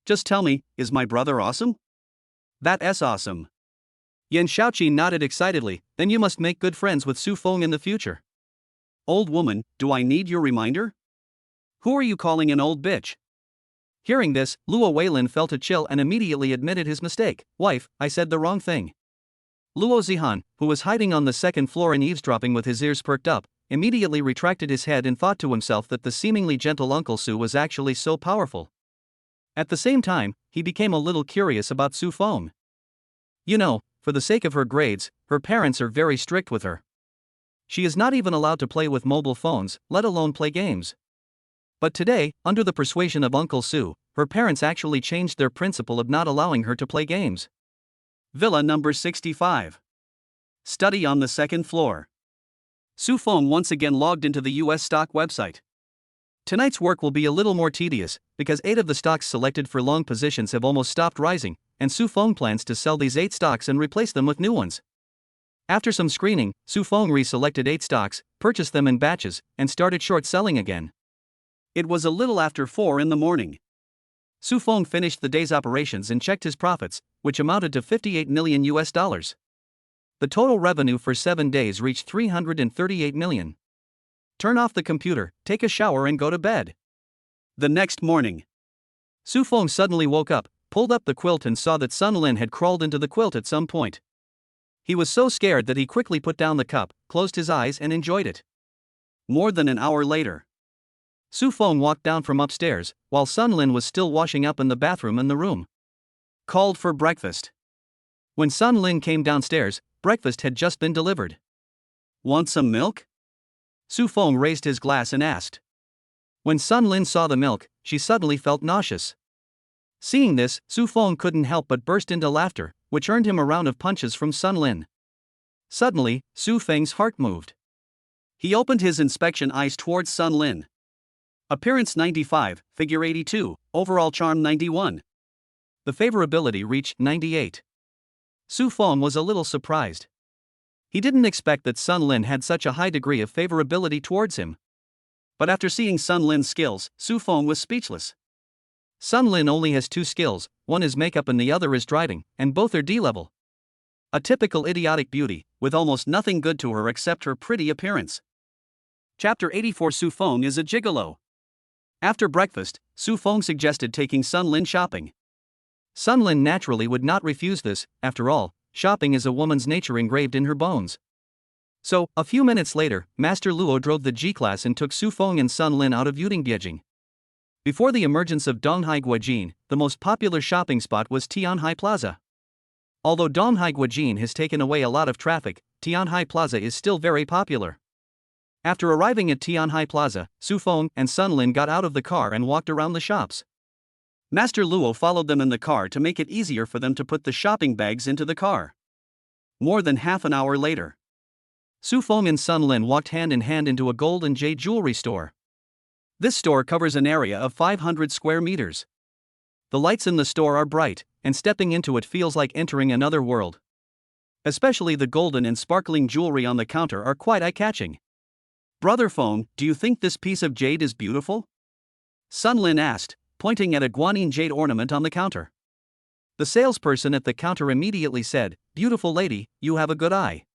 Just tell me, is my brother awesome? That's awesome. Yan Xiaoqin nodded excitedly, then you must make good friends with Su Feng in the future. Old woman, do I need your reminder? Who are you calling an old bitch? Hearing this, Luo Weilin felt a chill and immediately admitted his mistake. Wife, I said the wrong thing. Luo Zihan, who was hiding on the second floor and eavesdropping with his ears perked up, immediately retracted his head and thought to himself that the seemingly gentle Uncle Su was actually so powerful. At the same time, he became a little curious about Su Feng. You know, for the sake of her grades, her parents are very strict with her. She is not even allowed to play with mobile phones, let alone play games. But today, under the persuasion of Uncle Su, her parents actually changed their principle of not allowing her to play games. Villa number 65. Study on the second floor. Su Feng once again logged into the US stock website. Tonight's work will be a little more tedious, because 8 of the stocks selected for long positions have almost stopped rising, and Su Feng plans to sell these 8 stocks and replace them with new ones. After some screening, Su Feng reselected 8 stocks, purchased them in batches, and started short selling again. It was a little after 4 in the morning. Su Feng finished the day's operations and checked his profits, which amounted to $58 million. The total revenue for 7 days reached $338 million. Turn off the computer, take a shower and go to bed. The next morning, Su Feng suddenly woke up, pulled up the quilt and saw that Sun Lin had crawled into the quilt at some point. He was so scared that he quickly put down the cup, closed his eyes and enjoyed it. More than an hour later, Su Feng walked down from upstairs, while Sun Lin was still washing up in the bathroom in the room. Called for breakfast. When Sun Lin came downstairs, breakfast had just been delivered. Want some milk? Su Feng raised his glass and asked. When Sun Lin saw the milk, she suddenly felt nauseous. Seeing this, Su Feng couldn't help but burst into laughter, which earned him a round of punches from Sun Lin. Suddenly, Su Feng's heart moved. He opened his inspection eyes towards Sun Lin. Appearance 95, figure 82, overall charm 91. The favorability reached 98. Su Feng was a little surprised. He didn't expect that Sun Lin had such a high degree of favorability towards him. But after seeing Sun Lin's skills, Su Feng was speechless. Sun Lin only has 2 skills, one is makeup and the other is driving, and both are D-level. A typical idiotic beauty, with almost nothing good to her except her pretty appearance. Chapter 84. Su Feng is a gigolo. After breakfast, Su Feng suggested taking Sun Lin shopping. Sun Lin naturally would not refuse this, after all, shopping is a woman's nature engraved in her bones. So, a few minutes later, Master Luo drove the G-Class and took Su Feng and Sun Lin out of Yudingbiejing. Before the emergence of Donghai Guojin, the most popular shopping spot was Tianhai Plaza. Although Donghai Guojin has taken away a lot of traffic, Tianhai Plaza is still very popular. After arriving at Tianhai Plaza, Su Feng and Sun Lin got out of the car and walked around the shops. Master Luo followed them in the car to make it easier for them to put the shopping bags into the car. More than half an hour later, Su Feng and Sun Lin walked hand in hand into a gold and jade jewelry store. This store covers an area of 500 square meters. The lights in the store are bright, and stepping into it feels like entering another world. Especially the golden and sparkling jewelry on the counter are quite eye-catching. Brother Feng, do you think this piece of jade is beautiful? Sun Lin asked, pointing at a guanyin jade ornament on the counter. The salesperson at the counter immediately said, "Beautiful lady, you have a good eye.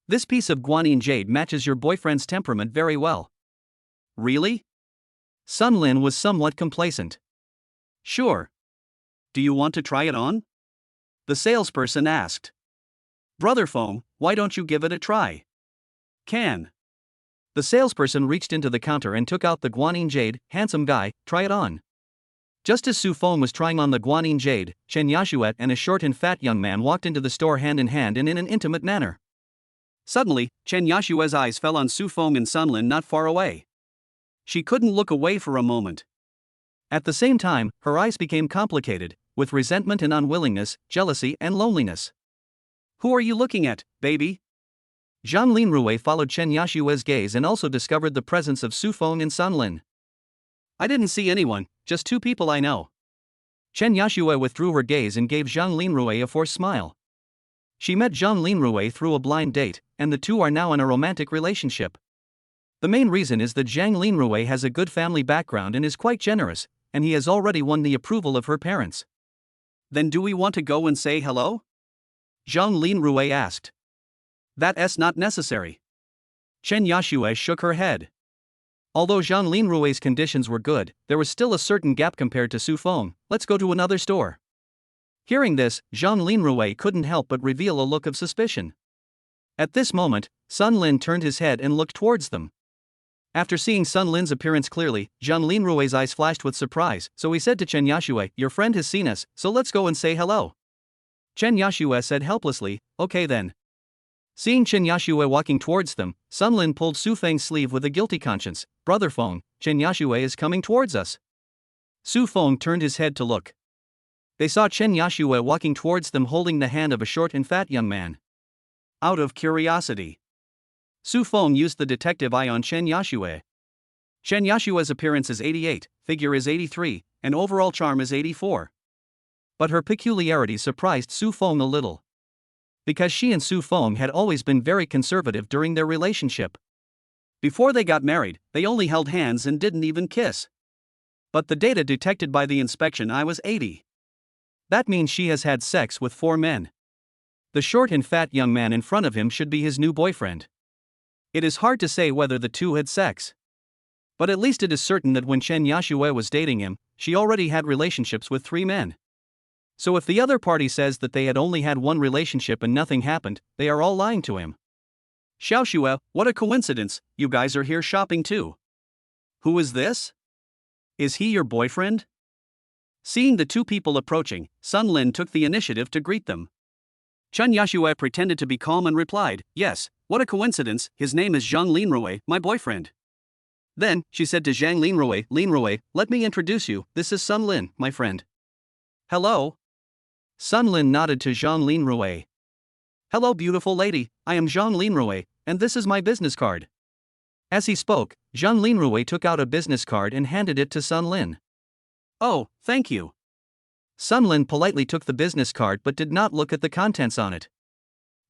This piece of guanyin jade matches your boyfriend's temperament very well." Really? Sun Lin was somewhat complacent. Sure. Do you want to try it on? The salesperson asked. Brother Feng, why don't you give it a try? Can. The salesperson reached into the counter and took out the guanyin jade. Handsome guy, try it on. Just as Su Feng was trying on the guanyin jade, Chen Yashuet and a short and fat young man walked into the store hand in hand and in an intimate manner. Suddenly, Chen Yashue's eyes fell on Su Feng and Sun Lin not far away. She couldn't look away for a moment. At the same time, her eyes became complicated, with resentment and unwillingness, jealousy and loneliness. Who are you looking at, baby? Zhang Linrui followed Chen Yashue's gaze and also discovered the presence of Su Feng and Sun Lin. I didn't see anyone, just 2 people I know. Chen Yashue withdrew her gaze and gave Zhang Linrui a forced smile. She met Zhang Linrui through a blind date, and the two are now in a romantic relationship. The main reason is that Zhang Linrui has a good family background and is quite generous, and he has already won the approval of her parents. Then do we want to go and say hello? Zhang Linrui asked. That's not necessary. Chen Yashue shook her head. Although Zhang Linrui's conditions were good, there was still a certain gap compared to Su Feng. Let's go to another store. Hearing this, Zhang Linrui couldn't help but reveal a look of suspicion. At this moment, Sun Lin turned his head and looked towards them. After seeing Sun Lin's appearance clearly, Zhang Linrui's eyes flashed with surprise, so he said to Chen Yashue, "Your friend has seen us, so let's go and say hello." Chen Yashue said helplessly, "Okay then." Seeing Chen Yashue walking towards them, Sun Lin pulled Su Feng's sleeve with a guilty conscience. "Brother Feng, Chen Yashue is coming towards us." Su Feng turned his head to look. They saw Chen Yashue walking towards them holding the hand of a short and fat young man. Out of curiosity, Su Feng used the detective eye on Chen Yashue. Chen Yashue's appearance is 88, figure is 83, and overall charm is 84. But her peculiarity surprised Su Feng a little. Because she and Su Feng had always been very conservative during their relationship. Before they got married, they only held hands and didn't even kiss. But the data detected by the inspection eye was 80. That means she has had sex with 4 men. The short and fat young man in front of him should be his new boyfriend. It is hard to say whether the two had sex. But at least it is certain that when Chen Yashue was dating him, she already had relationships with 3 men. So if the other party says that they had only had one relationship and nothing happened, they are all lying to him. Xiaoxue, what a coincidence, you guys are here shopping too. Who is this? Is he your boyfriend? Seeing the two people approaching, Sun Lin took the initiative to greet them. Chen Yashue pretended to be calm and replied, yes, what a coincidence, his name is Zhang Linrui, my boyfriend. Then, she said to Zhang Linrui, let me introduce you, this is Sun Lin, my friend. Hello? Sun Lin nodded to Zhang Linrui. Hello beautiful lady, I am Zhang Linrui, and this is my business card. As he spoke, Zhang Linrui took out a business card and handed it to Sun Lin. Oh, thank you. Sun Lin politely took the business card but did not look at the contents on it.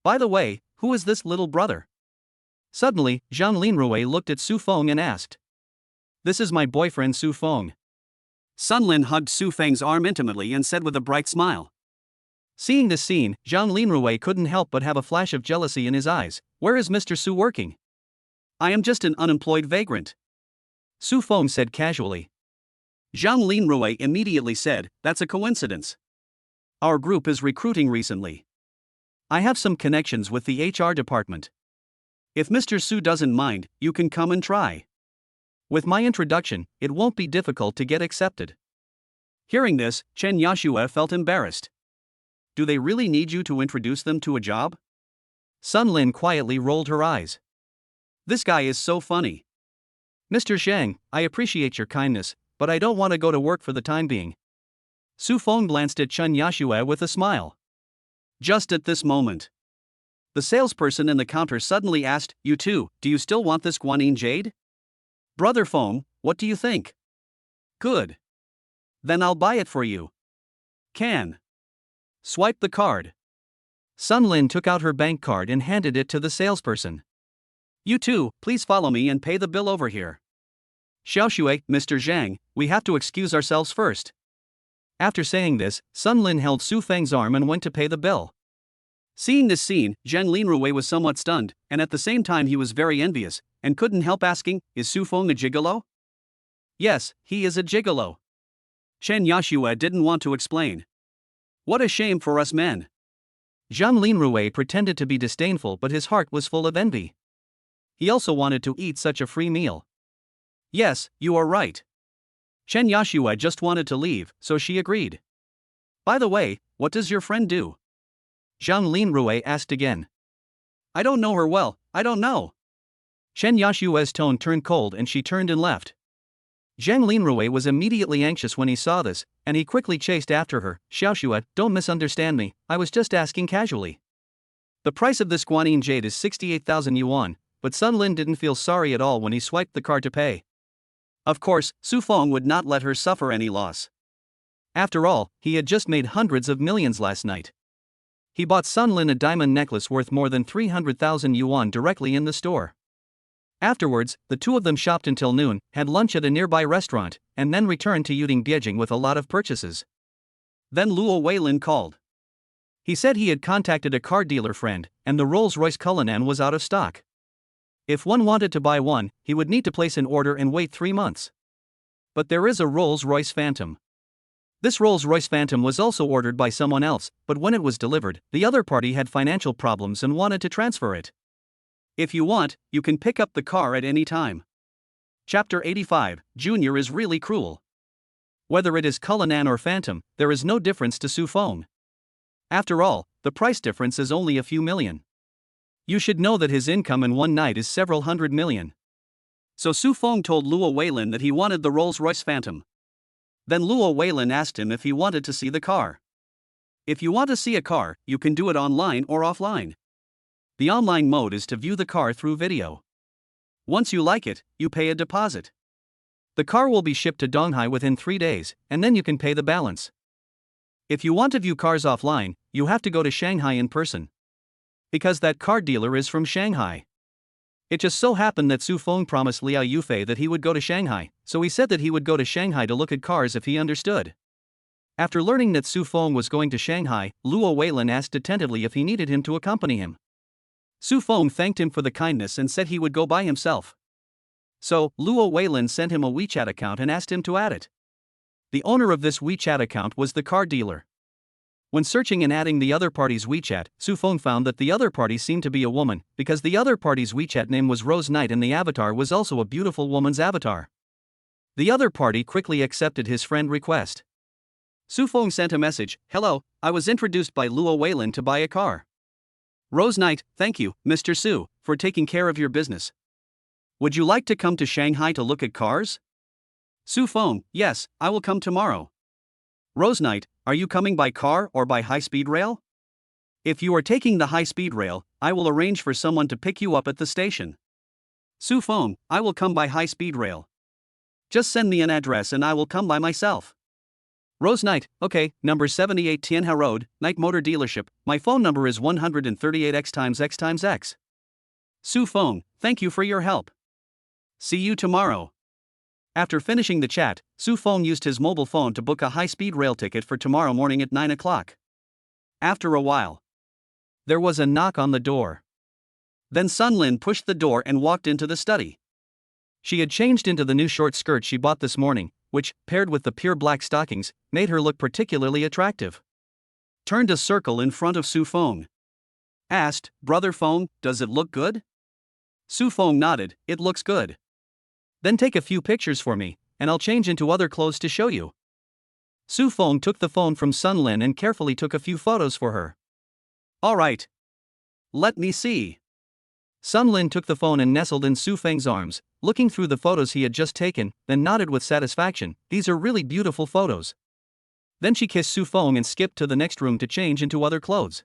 By the way, who is this little brother? Suddenly, Zhang Linrui looked at Su Feng and asked. This is my boyfriend Su Feng. Sun Lin hugged Su Feng's arm intimately and said with a bright smile. Seeing this scene, Zhang Linrui couldn't help but have a flash of jealousy in his eyes. Where is Mr. Su working? I am just an unemployed vagrant. Su Feng said casually. Zhang Linrui immediately said, that's a coincidence. Our group is recruiting recently. I have some connections with the HR department. If Mr. Su doesn't mind, you can come and try. With my introduction, it won't be difficult to get accepted. Hearing this, Chen Yashue felt embarrassed. Do they really need you to introduce them to a job? Sun Lin quietly rolled her eyes. This guy is so funny. Mr. Zhang, I appreciate your kindness, but I don't want to go to work for the time being. Su Feng glanced at Chen Yashue with a smile. Just at this moment, the salesperson in the counter suddenly asked, you two, do you still want this guanine jade? Brother Feng, what do you think? Good. Then I'll buy it for you. Can. Swipe the card. Sun Lin took out her bank card and handed it to the salesperson. You two, please follow me and pay the bill over here. Xiaoxue, Mr. Zhang, we have to excuse ourselves first. After saying this, Sun Lin held Su Feng's arm and went to pay the bill. Seeing this scene, Zhang Linrui was somewhat stunned, and at the same time he was very envious, and couldn't help asking, is Su Feng a gigolo? Yes, he is a gigolo. Chen Yashue didn't want to explain. What a shame for us men. Zhang Linrui pretended to be disdainful but his heart was full of envy. He also wanted to eat such a free meal. Yes, you are right. Chen Yashue just wanted to leave, so she agreed. By the way, what does your friend do? Zhang Linrui asked again. I don't know her well, I don't know. Chen Yashue's tone turned cold and she turned and left. Zhang Linrui was immediately anxious when he saw this, and he quickly chased after her. Xiaoxue, don't misunderstand me, I was just asking casually. The price of this guanine jade is 68,000 yuan, but Sun Lin didn't feel sorry at all when he swiped the card to pay. Of course, Su Feng would not let her suffer any loss. After all, he had just made hundreds of millions last night. He bought Sun Lin a diamond necklace worth more than 300,000 yuan directly in the store. Afterwards, the two of them shopped until noon, had lunch at a nearby restaurant, and then returned to Yuding Beijing with a lot of purchases. Then Luo Weilin called. He said he had contacted a car dealer friend, and the Rolls-Royce Cullinan was out of stock. If one wanted to buy one, he would need to place an order and wait 3 months. But there is a Rolls-Royce Phantom. This Rolls-Royce Phantom was also ordered by someone else, but when it was delivered, the other party had financial problems and wanted to transfer it. If you want, you can pick up the car at any time. Chapter 85, Junior is really cruel. Whether it is Cullinan or Phantom, there is no difference to Su Feng. After all, the price difference is only a few million. You should know that his income in one night is several hundred million. So Su Feng told Luo Weilin that he wanted the Rolls-Royce Phantom. Then Luo Weilin asked him if he wanted to see the car. If you want to see a car, you can do it online or offline. The online mode is to view the car through video. Once you like it, you pay a deposit. The car will be shipped to Donghai within 3 days, and then you can pay the balance. If you want to view cars offline, you have to go to Shanghai in person. Because that car dealer is from Shanghai. It just so happened that Su Feng promised Liao Yufei that he would go to Shanghai, so he said that he would go to Shanghai to look at cars if he understood. After learning that Su Feng was going to Shanghai, Luo Weilin asked attentively if he needed him to accompany him. Su Feng thanked him for the kindness and said he would go by himself. So, Luo Weilin sent him a WeChat account and asked him to add it. The owner of this WeChat account was the car dealer. When searching and adding the other party's WeChat, Su Feng found that the other party seemed to be a woman, because the other party's WeChat name was Rose Knight and the avatar was also a beautiful woman's avatar. The other party quickly accepted his friend request. Su Feng sent a message, "Hello, I was introduced by Luo Weilin to buy a car. Rose Knight, thank you, Mr. Su, for taking care of your business. Would you like to come to Shanghai to look at cars?" Su Feng, yes, I will come tomorrow. Rose Knight, are you coming by car or by high-speed rail? If you are taking the high-speed rail, I will arrange for someone to pick you up at the station. Su Feng, I will come by high-speed rail. Just send me an address and I will come by myself. Rose Knight, okay, number 78 Tianhe Road, Knight Motor Dealership, my phone number is 138X. Su Feng, thank you for your help. See you tomorrow. After finishing the chat, Su Feng used his mobile phone to book a high-speed rail ticket for tomorrow morning at 9 o'clock. After a while, there was a knock on the door. Then Sun Lin pushed the door and walked into the study. She had changed into the new short skirt she bought this morning, which, paired with the pure black stockings, made her look particularly attractive. Turned a circle in front of Su Feng. Asked, "Brother Feng, does it look good?" Su Feng nodded, "It looks good." "Then take a few pictures for me, and I'll change into other clothes to show you." Su Feng took the phone from Sun Lin and carefully took a few photos for her. "All right. Let me see." Sun Lin took the phone and nestled in Su Feng's arms, looking through the photos he had just taken, then nodded with satisfaction, "These are really beautiful photos." Then she kissed Su Feng and skipped to the next room to change into other clothes.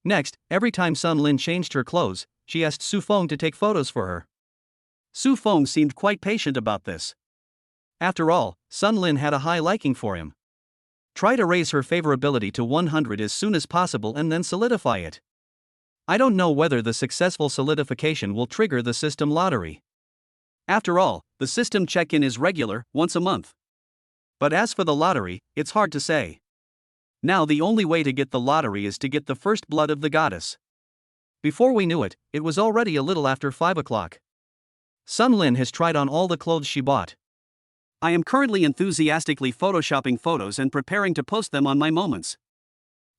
Next, every time Sun Lin changed her clothes, she asked Su Feng to take photos for her. Su Feng seemed quite patient about this. After all, Sun Lin had a high liking for him. Try to raise her favorability to 100 as soon as possible and then solidify it. I don't know whether the successful solidification will trigger the system lottery. After all, the system check-in is regular, once a month. But as for the lottery, it's hard to say. Now the only way to get the lottery is to get the first blood of the goddess. Before we knew it, it was already a little after 5 o'clock. Sun Lin has tried on all the clothes she bought. I am currently enthusiastically photoshopping photos and preparing to post them on my moments.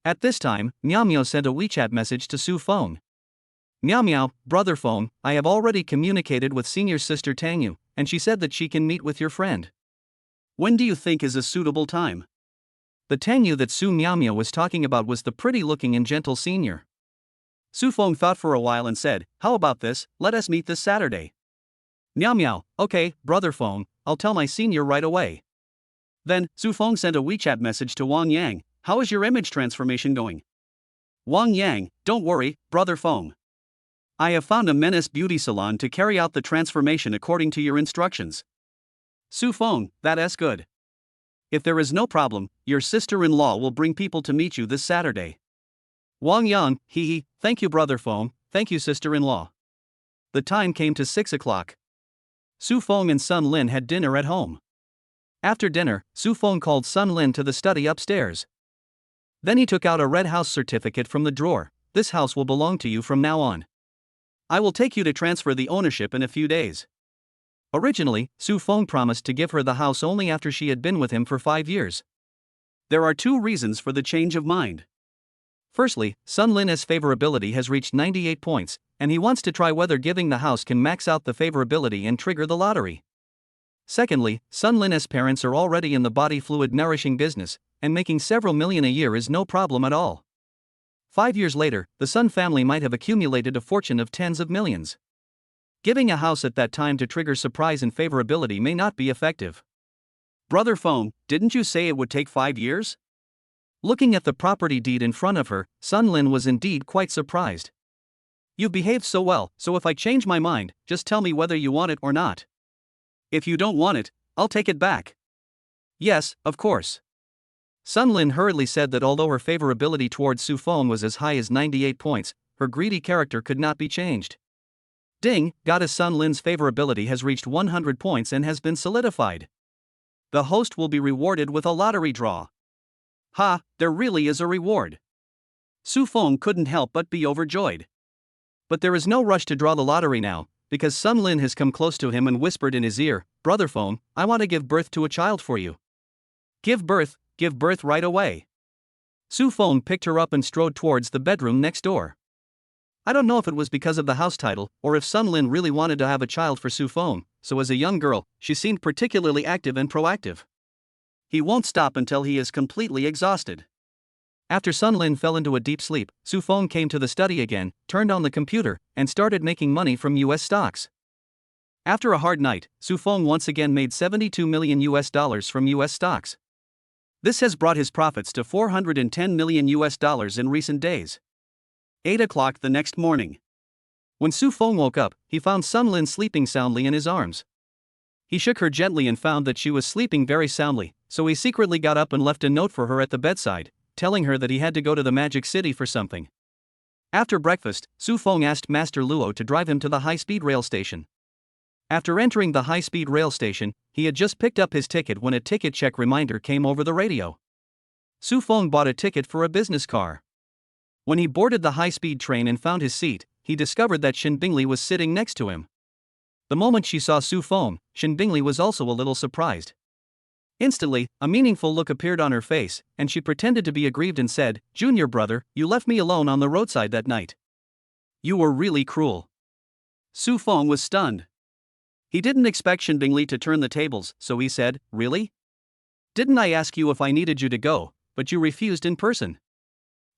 At this time, Miao Miao sent a WeChat message to Su Feng. "Miao Miao, Brother Feng, I have already communicated with senior sister Tangyu, and she said that she can meet with your friend. When do you think is a suitable time?" The Tangyu that Su Miao Miao was talking about was the pretty-looking and gentle senior. Su Feng thought for a while and said, "How about this, let us meet this Saturday." "Miao Miao, okay, Brother Feng, I'll tell my senior right away." Then, Su Feng sent a WeChat message to Wang Yang, "How is your image transformation going?" Wang Yang, "Don't worry, Brother Feng. I have found a menace beauty salon to carry out the transformation according to your instructions." Su Feng, "That's good. If there is no problem, your sister-in-law will bring people to meet you this Saturday." Wang Yang, "Hee, thank you Brother Feng, thank you sister-in-law." The time came to 6 o'clock. Su Feng and Sun Lin had dinner at home. After dinner, Su Feng called Sun Lin to the study upstairs. Then he took out a red house certificate from the drawer. "This house will belong to you from now on. I will take you to transfer the ownership in a few days." Originally, Su Feng promised to give her the house only after she had been with him for 5 years. There are 2 reasons for the change of mind. Firstly, Sun Lin's favorability has reached 98 points, and he wants to try whether giving the house can max out the favorability and trigger the lottery. Secondly, Sun Lin's parents are already in the body fluid nourishing business, and making several million a year is no problem at all. 5 years later, the Sun family might have accumulated a fortune of tens of millions. Giving a house at that time to trigger surprise and favorability may not be effective. Brother Phone, didn't you say it would take 5 years? Looking at the property deed in front of her, Sun Lin was indeed quite surprised. You've behaved so well, so if I change my mind, just tell me whether you want it or not. If you don't want it, I'll take it back. Yes, of course. Sun Lin hurriedly said that although her favorability towards Su Feng was as high as 98 points, her greedy character could not be changed. Ding, Goddess Sun Lin's favorability has reached 100 points and has been solidified. The host will be rewarded with a lottery draw. Ha, there really is a reward. Su Feng couldn't help but be overjoyed. But there is no rush to draw the lottery now, because Sun Lin has come close to him and whispered in his ear, Brother Phone, I want to give birth to a child for you. Give birth right away. Su Feng picked her up and strode towards the bedroom next door. I don't know if it was because of the house title, or if Sun Lin really wanted to have a child for Su Feng, so as a young girl, she seemed particularly active and proactive. He won't stop until he is completely exhausted. After Sun Lin fell into a deep sleep, Su Feng came to the study again, turned on the computer, and started making money from US stocks. After a hard night, Su Feng once again made $72 million from US stocks. This has brought his profits to $410 million in recent days. 8 o'clock the next morning. When Su Feng woke up, he found Sun Lin sleeping soundly in his arms. He shook her gently and found that she was sleeping very soundly, so he secretly got up and left a note for her at the bedside, telling her that he had to go to the Magic City for something. After breakfast, Su Feng asked Master Luo to drive him to the high-speed rail station. After entering the high-speed rail station, he had just picked up his ticket when a ticket check reminder came over the radio. Su Feng bought a ticket for a business car. When he boarded the high-speed train and found his seat, he discovered that Shin Bingli was sitting next to him. The moment she saw Su Feng, Shin Bingli was also a little surprised. Instantly, a meaningful look appeared on her face, and she pretended to be aggrieved and said, Junior brother, you left me alone on the roadside that night. You were really cruel. Su Feng was stunned. He didn't expect Shin Bingli to turn the tables, so he said, Really? Didn't I ask you if I needed you to go, but you refused in person?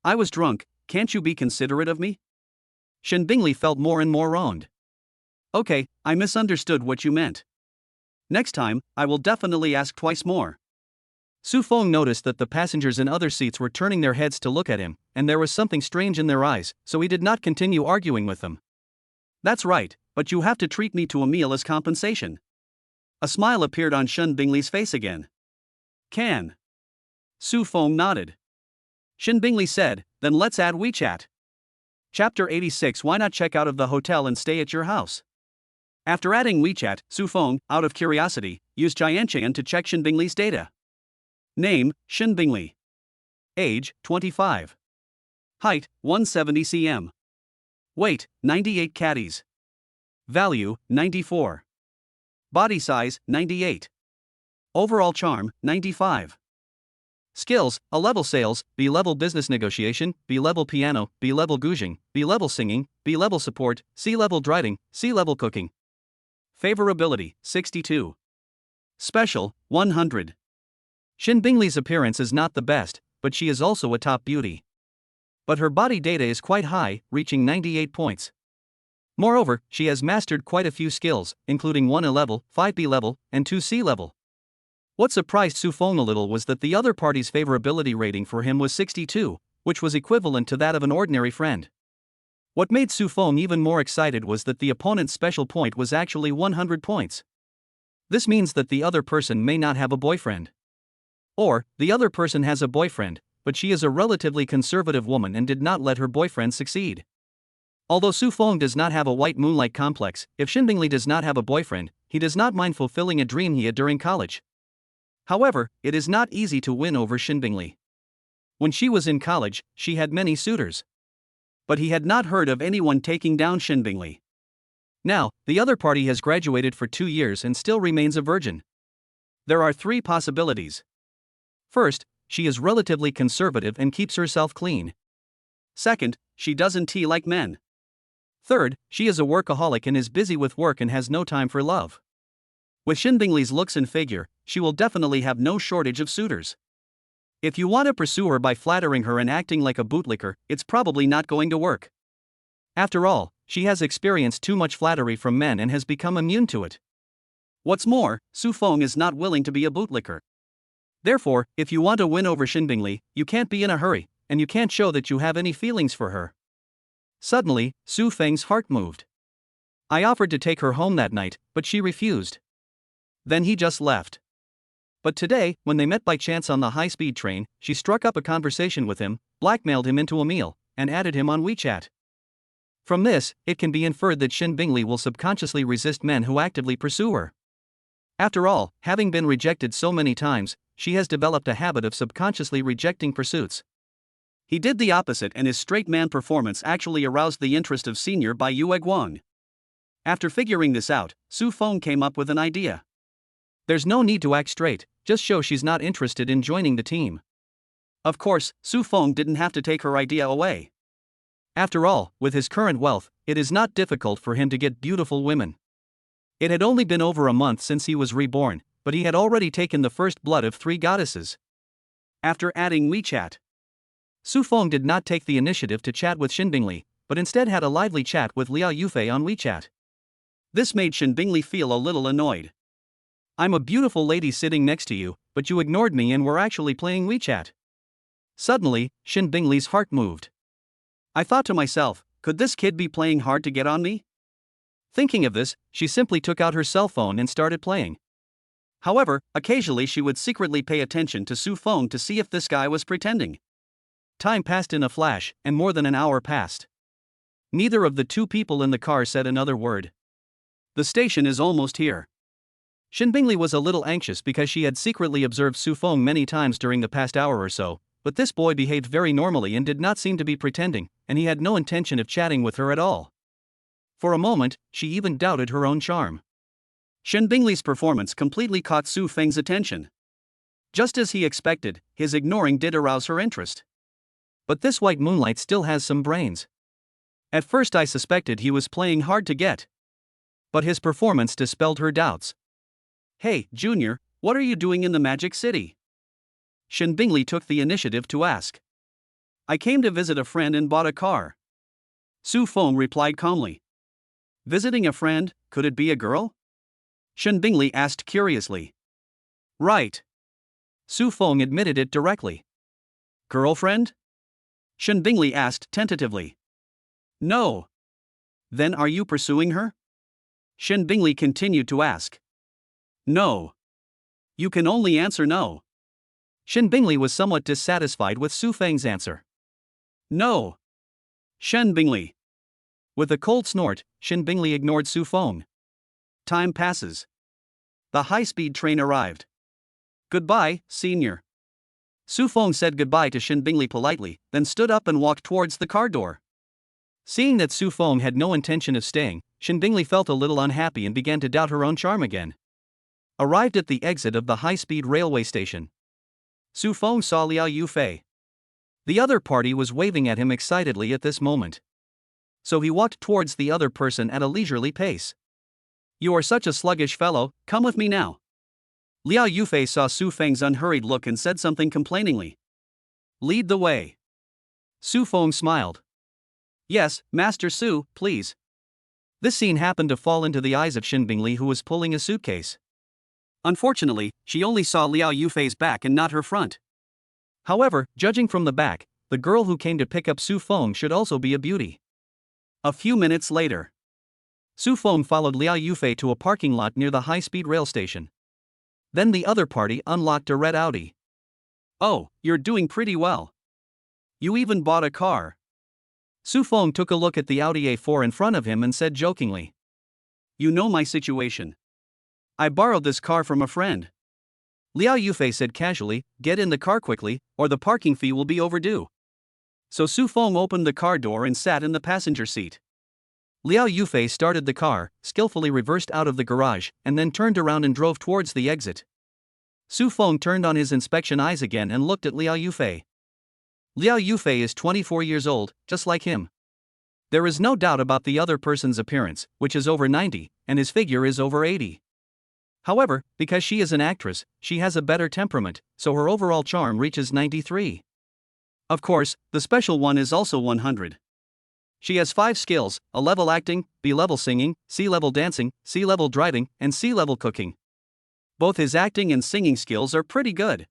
I was drunk, can't you be considerate of me? Shin Bingli felt more and more wronged. Okay, I misunderstood what you meant. Next time, I will definitely ask twice more. Su Feng noticed that the passengers in other seats were turning their heads to look at him, and there was something strange in their eyes, so he did not continue arguing with them. That's right, but you have to treat me to a meal as compensation. A smile appeared on Shin Bingli's face again. Can. Su Feng nodded. Shin Bingli said, then let's add WeChat. Chapter 86 Why not check out of the hotel and stay at your house? After adding WeChat, Su Feng, out of curiosity, used Jianqian to check Shin Bingli's data. Name, Shin Bingli. Age, 25. Height, 170 cm. Weight, 98 kgs. Value, 94. Body size, 98. Overall charm, 95. Skills, A-level sales, B-level business negotiation, B-level piano, B-level guzheng, B-level singing, B-level support, C-level driving, C-level cooking. Favorability, 62. Special, 100. Shin Bingli's appearance is not the best, but she is also a top beauty. But her body data is quite high, reaching 98 points. Moreover, she has mastered quite a few skills, including 1 A-level, 5 B-level, and 2 C-level. What surprised Su Feng a little was that the other party's favorability rating for him was 62, which was equivalent to that of an ordinary friend. What made Su Feng even more excited was that the opponent's special point was actually 100 points. This means that the other person may not have a boyfriend. Or, the other person has a boyfriend, but she is a relatively conservative woman and did not let her boyfriend succeed. Although Su Feng does not have a white moonlight complex, if Shin Bingli does not have a boyfriend, he does not mind fulfilling a dream he had during college. However, it is not easy to win over Shin Bingli. When she was in college, she had many suitors. But he had not heard of anyone taking down Shin Bingli. Now, the other party has graduated for 2 years and still remains a virgin. There are 3 possibilities. First, she is relatively conservative and keeps herself clean. Second, she doesn't tea like men. Third, she is a workaholic and is busy with work and has no time for love. With Shin Bingli's looks and figure, she will definitely have no shortage of suitors. If you want to pursue her by flattering her and acting like a bootlicker, it's probably not going to work. After all, she has experienced too much flattery from men and has become immune to it. What's more, Su Feng is not willing to be a bootlicker. Therefore, if you want to win over Shin Bingley, you can't be in a hurry, and you can't show that you have any feelings for her. Suddenly, Su Feng's heart moved. I offered to take her home that night, but she refused. Then he just left. But today, when they met by chance on the high-speed train, she struck up a conversation with him, blackmailed him into a meal, and added him on WeChat. From this, it can be inferred that Shin Bingley will subconsciously resist men who actively pursue her. After all, having been rejected so many times, she has developed a habit of subconsciously rejecting pursuits. He did the opposite, and his straight man performance actually aroused the interest of Senior by Yue Guang. After figuring this out, Su Feng came up with an idea. There's no need to act straight, just show she's not interested in joining the team. Of course, Su Feng didn't have to take her idea away. After all, with his current wealth, it is not difficult for him to get beautiful women. It had only been over a month since he was reborn, but he had already taken the first blood of 3 goddesses. After adding WeChat, Su Feng did not take the initiative to chat with Shin Bingley, but instead had a lively chat with Liao Yufei on WeChat. This made Shin Bingley feel a little annoyed. I'm a beautiful lady sitting next to you, but you ignored me and were actually playing WeChat. Suddenly, Shin Bingley's heart moved. I thought to myself, could this kid be playing hard to get on me? Thinking of this, she simply took out her cell phone and started playing. However, occasionally she would secretly pay attention to Su Feng to see if this guy was pretending. Time passed in a flash, and more than an hour passed. Neither of the 2 people in the car said another word. The station is almost here. Shin Bingley was a little anxious because she had secretly observed Su Feng many times during the past hour or so, but this boy behaved very normally and did not seem to be pretending, and he had no intention of chatting with her at all. For a moment, she even doubted her own charm. Shin Bingley's performance completely caught Su Feng's attention. Just as he expected, his ignoring did arouse her interest. But this white moonlight still has some brains. At first I suspected he was playing hard to get. But his performance dispelled her doubts. Hey, Junior, what are you doing in the Magic City? Shin Bingley took the initiative to ask. I came to visit a friend and bought a car. Su Feng replied calmly. Visiting a friend, could it be a girl? Shin Bingley asked curiously. Right. Su Feng admitted it directly. Girlfriend? Shin Bingley asked tentatively. No. Then are you pursuing her? Shin Bingley continued to ask. No. You can only answer no. Shin Bingley was somewhat dissatisfied with Su Feng's answer. No. Shin Bingley. With a cold snort, Shin Bingley ignored Su Feng. Time passes. The high-speed train arrived. Goodbye, Senior. Su Feng said goodbye to Shin Bingley politely, then stood up and walked towards the car door. Seeing that Su Feng had no intention of staying, Shin Bingley felt a little unhappy and began to doubt her own charm again. Arrived at the exit of the high-speed railway station, Su Feng saw Liao Yufei. The other party was waving at him excitedly at this moment. So he walked towards the other person at a leisurely pace. You are such a sluggish fellow, come with me now. Liao Yufei saw Su Feng's unhurried look and said something complainingly. Lead the way. Su Feng smiled. Yes, Master Su, please. This scene happened to fall into the eyes of Shin Bingley, who was pulling a suitcase. Unfortunately, she only saw Liao Yufei's back and not her front. However, judging from the back, the girl who came to pick up Su Feng should also be a beauty. A few minutes later, Su Feng followed Liao Yufei to a parking lot near the high-speed rail station. Then the other party unlocked a red Audi. Oh, you're doing pretty well. You even bought a car. Su Feng took a look at the Audi A4 in front of him and said jokingly. You know my situation. I borrowed this car from a friend. Liao Yufei said casually, get in the car quickly, or the parking fee will be overdue. So Su Feng opened the car door and sat in the passenger seat. Liao Yufei started the car, skillfully reversed out of the garage, and then turned around and drove towards the exit. Su Feng turned on his inspection eyes again and looked at Liao Yufei. Liao Yufei is 24 years old, just like him. There is no doubt about the other person's appearance, which is over 90, and his figure is over 80. However, because she is an actress, she has a better temperament, so her overall charm reaches 93. Of course, the special one is also 100. She has 5 skills: A-level acting, B-level singing, C-level dancing, C-level driving, and C-level cooking. Both his acting and singing skills are pretty good.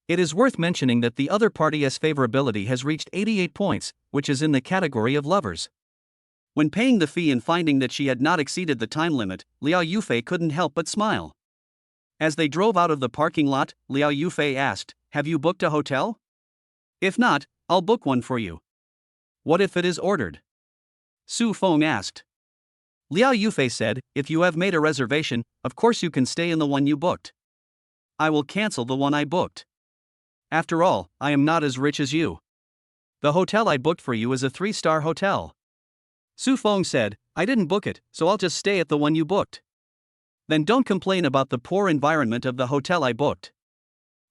It is worth mentioning that the other party's favorability has reached 88 points, which is in the category of lovers. When paying the fee and finding that she had not exceeded the time limit, Liao Yufei couldn't help but smile. As they drove out of the parking lot, Liao Yufei asked, "Have you booked a hotel? If not, I'll book one for you." "What if it is ordered?" Su Feng asked. Liao Yufei said, "If you have made a reservation, of course you can stay in the one you booked. I will cancel the one I booked. After all, I am not as rich as you. The hotel I booked for you is a 3-star hotel." Su Feng said, "I didn't book it, so I'll just stay at the one you booked. Then don't complain about the poor environment of the hotel I booked.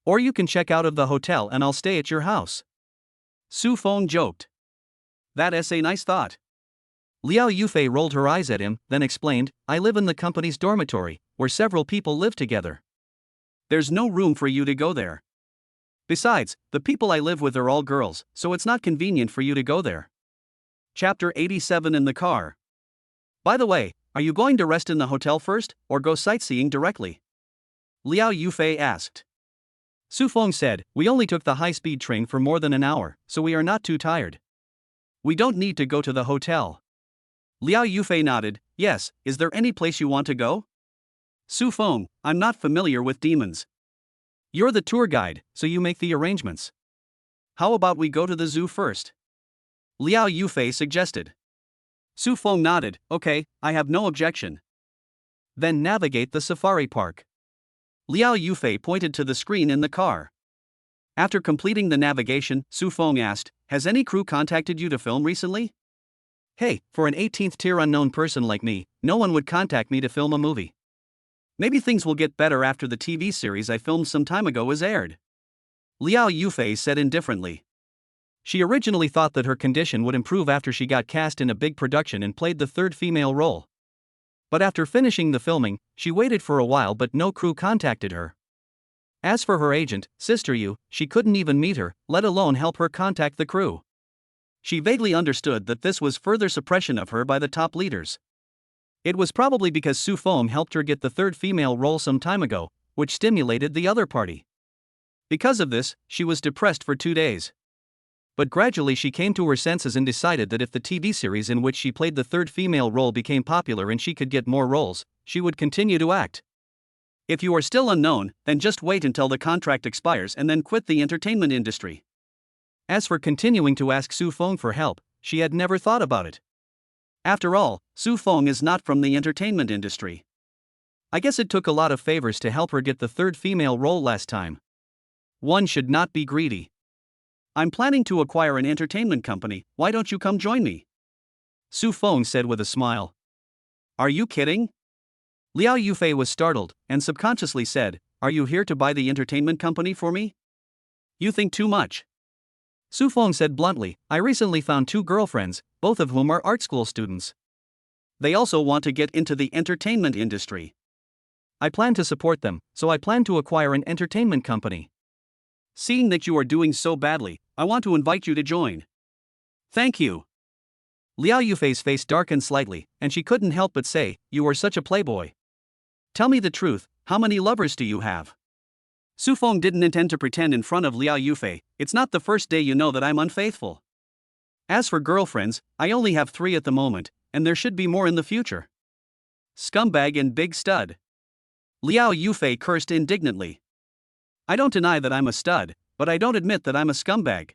Or you can check out of the hotel and I'll stay at your house." Su Feng joked. "That's a nice thought." Liao Yufei rolled her eyes at him, then explained, "I live in the company's dormitory, where several people live together. There's no room for you to go there. Besides, the people I live with are all girls, so it's not convenient for you to go there." Chapter 87 in the car. "By the way, are you going to rest in the hotel first, or go sightseeing directly?" Liao Yufei asked. Su Feng said, "We only took the high-speed train for more than an hour, so we are not too tired. We don't need to go to the hotel." Liao Yufei nodded, "Yes, is there any place you want to go?" Su Feng, "I'm not familiar with demons. You're the tour guide, so you make the arrangements. How about we go to the zoo first?" Liao Yufei suggested. Su Feng nodded, "Okay, I have no objection." "Then navigate the safari park." Liao Yufei pointed to the screen in the car. After completing the navigation, Su Feng asked, "Has any crew contacted you to film recently?" "Hey, for an 18th tier unknown person like me, no one would contact me to film a movie. Maybe things will get better after the TV series I filmed some time ago is aired," Liao Yufei said indifferently. She originally thought that her condition would improve after she got cast in a big production and played the 3rd female role. But after finishing the filming, she waited for a while but no crew contacted her. As for her agent, Sister Yu, she couldn't even meet her, let alone help her contact the crew. She vaguely understood that this was further suppression of her by the top leaders. It was probably because Su Feng helped her get the 3rd female role some time ago, which stimulated the other party. Because of this, she was depressed for 2 days. But gradually she came to her senses and decided that if the TV series in which she played the 3rd female role became popular and she could get more roles, she would continue to act. If you are still unknown, then just wait until the contract expires and then quit the entertainment industry. As for continuing to ask Su Feng for help, she had never thought about it. After all, Su Feng is not from the entertainment industry. I guess it took a lot of favors to help her get the 3rd female role last time. One should not be greedy. "I'm planning to acquire an entertainment company, why don't you come join me?" Su Feng said with a smile. "Are you kidding?" Liao Yufei was startled, and subconsciously said, "Are you here to buy the entertainment company for me? You think too much." Su Feng said bluntly, "I recently found 2 girlfriends, both of whom are art school students. They also want to get into the entertainment industry. I plan to support them, so I plan to acquire an entertainment company. Seeing that you are doing so badly, I want to invite you to join." "Thank you." Liao Yufei's face darkened slightly, and she couldn't help but say, "You are such a playboy. Tell me the truth, how many lovers do you have?" Su Feng didn't intend to pretend in front of Liao Yufei, "It's not the first day you know that I'm unfaithful. As for girlfriends, I only have 3 at the moment, and there should be more in the future." "Scumbag and big stud." Liao Yufei cursed indignantly. "I don't deny that I'm a stud, but I don't admit that I'm a scumbag.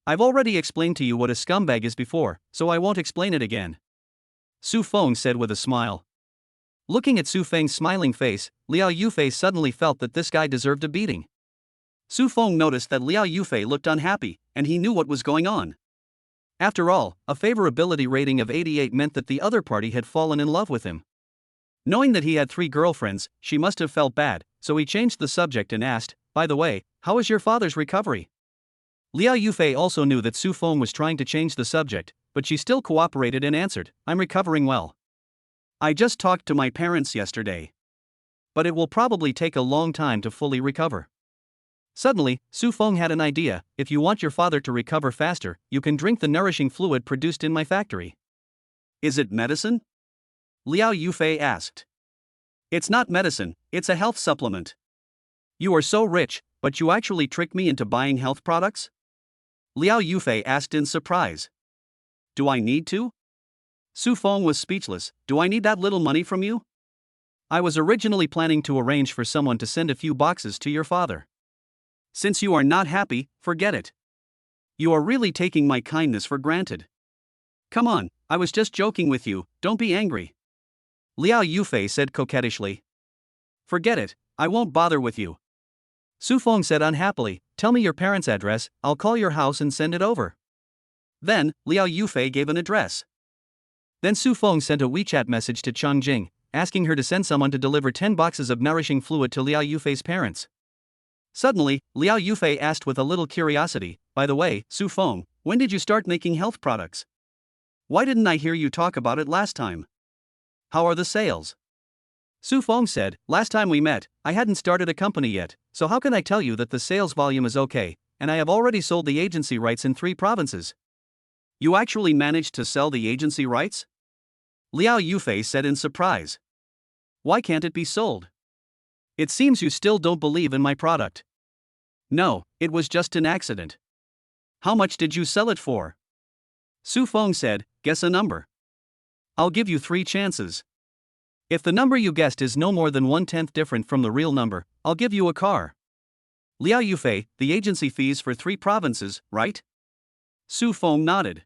I've already explained to you what a scumbag is before, so I won't explain it again," Su Feng said with a smile. Looking at Su Feng's smiling face, Liao Yufei suddenly felt that this guy deserved a beating. Su Feng noticed that Liao Yufei looked unhappy, and he knew what was going on. After all, a favorability rating of 88 meant that the other party had fallen in love with him. Knowing that he had 3 girlfriends, she must have felt bad, so he changed the subject and asked, "By the way, how is your father's recovery?" Liao Yufei also knew that Su Feng was trying to change the subject, but she still cooperated and answered, "I'm recovering well. I just talked to my parents yesterday. But it will probably take a long time to fully recover." Suddenly, Su Feng had an idea. If you want your father to recover faster, you can drink the nourishing fluid produced in my factory. Is it medicine? Liao Yufei asked. It's not medicine, it's a health supplement. You are so rich, but you actually tricked me into buying health products? Liao Yufei asked in surprise. Do I need to? Su Feng was speechless. Do I need that little money from you? I was originally planning to arrange for someone to send a few boxes to your father. Since you are not happy, forget it. You are really taking my kindness for granted. Come on, I was just joking with you, don't be angry. Liao Yufei said coquettishly. Forget it, I won't bother with you. Su Feng said unhappily, tell me your parents' address, I'll call your house and send it over. Then, Liao Yufei gave an address. Then Su Feng sent a WeChat message to Cheng Jing, asking her to send someone to deliver 10 boxes of nourishing fluid to Liao Yufei's parents. Suddenly, Liao Yufei asked with a little curiosity, by the way, Su Feng, when did you start making health products? Why didn't I hear you talk about it last time? How are the sales? Su Feng said, last time we met, I hadn't started a company yet, so how can I tell you that the sales volume is okay, and I have already sold the agency rights in 3 provinces. You actually managed to sell the agency rights? Liao Yufei said in surprise. Why can't it be sold? It seems you still don't believe in my product. No, it was just an accident. How much did you sell it for? Su Feng said, guess a number. I'll give you 3 chances. If the number you guessed is no more than 1/10 different from the real number, I'll give you a car. Liao Yufei, the agency fees for 3 provinces, right? Su Feng nodded.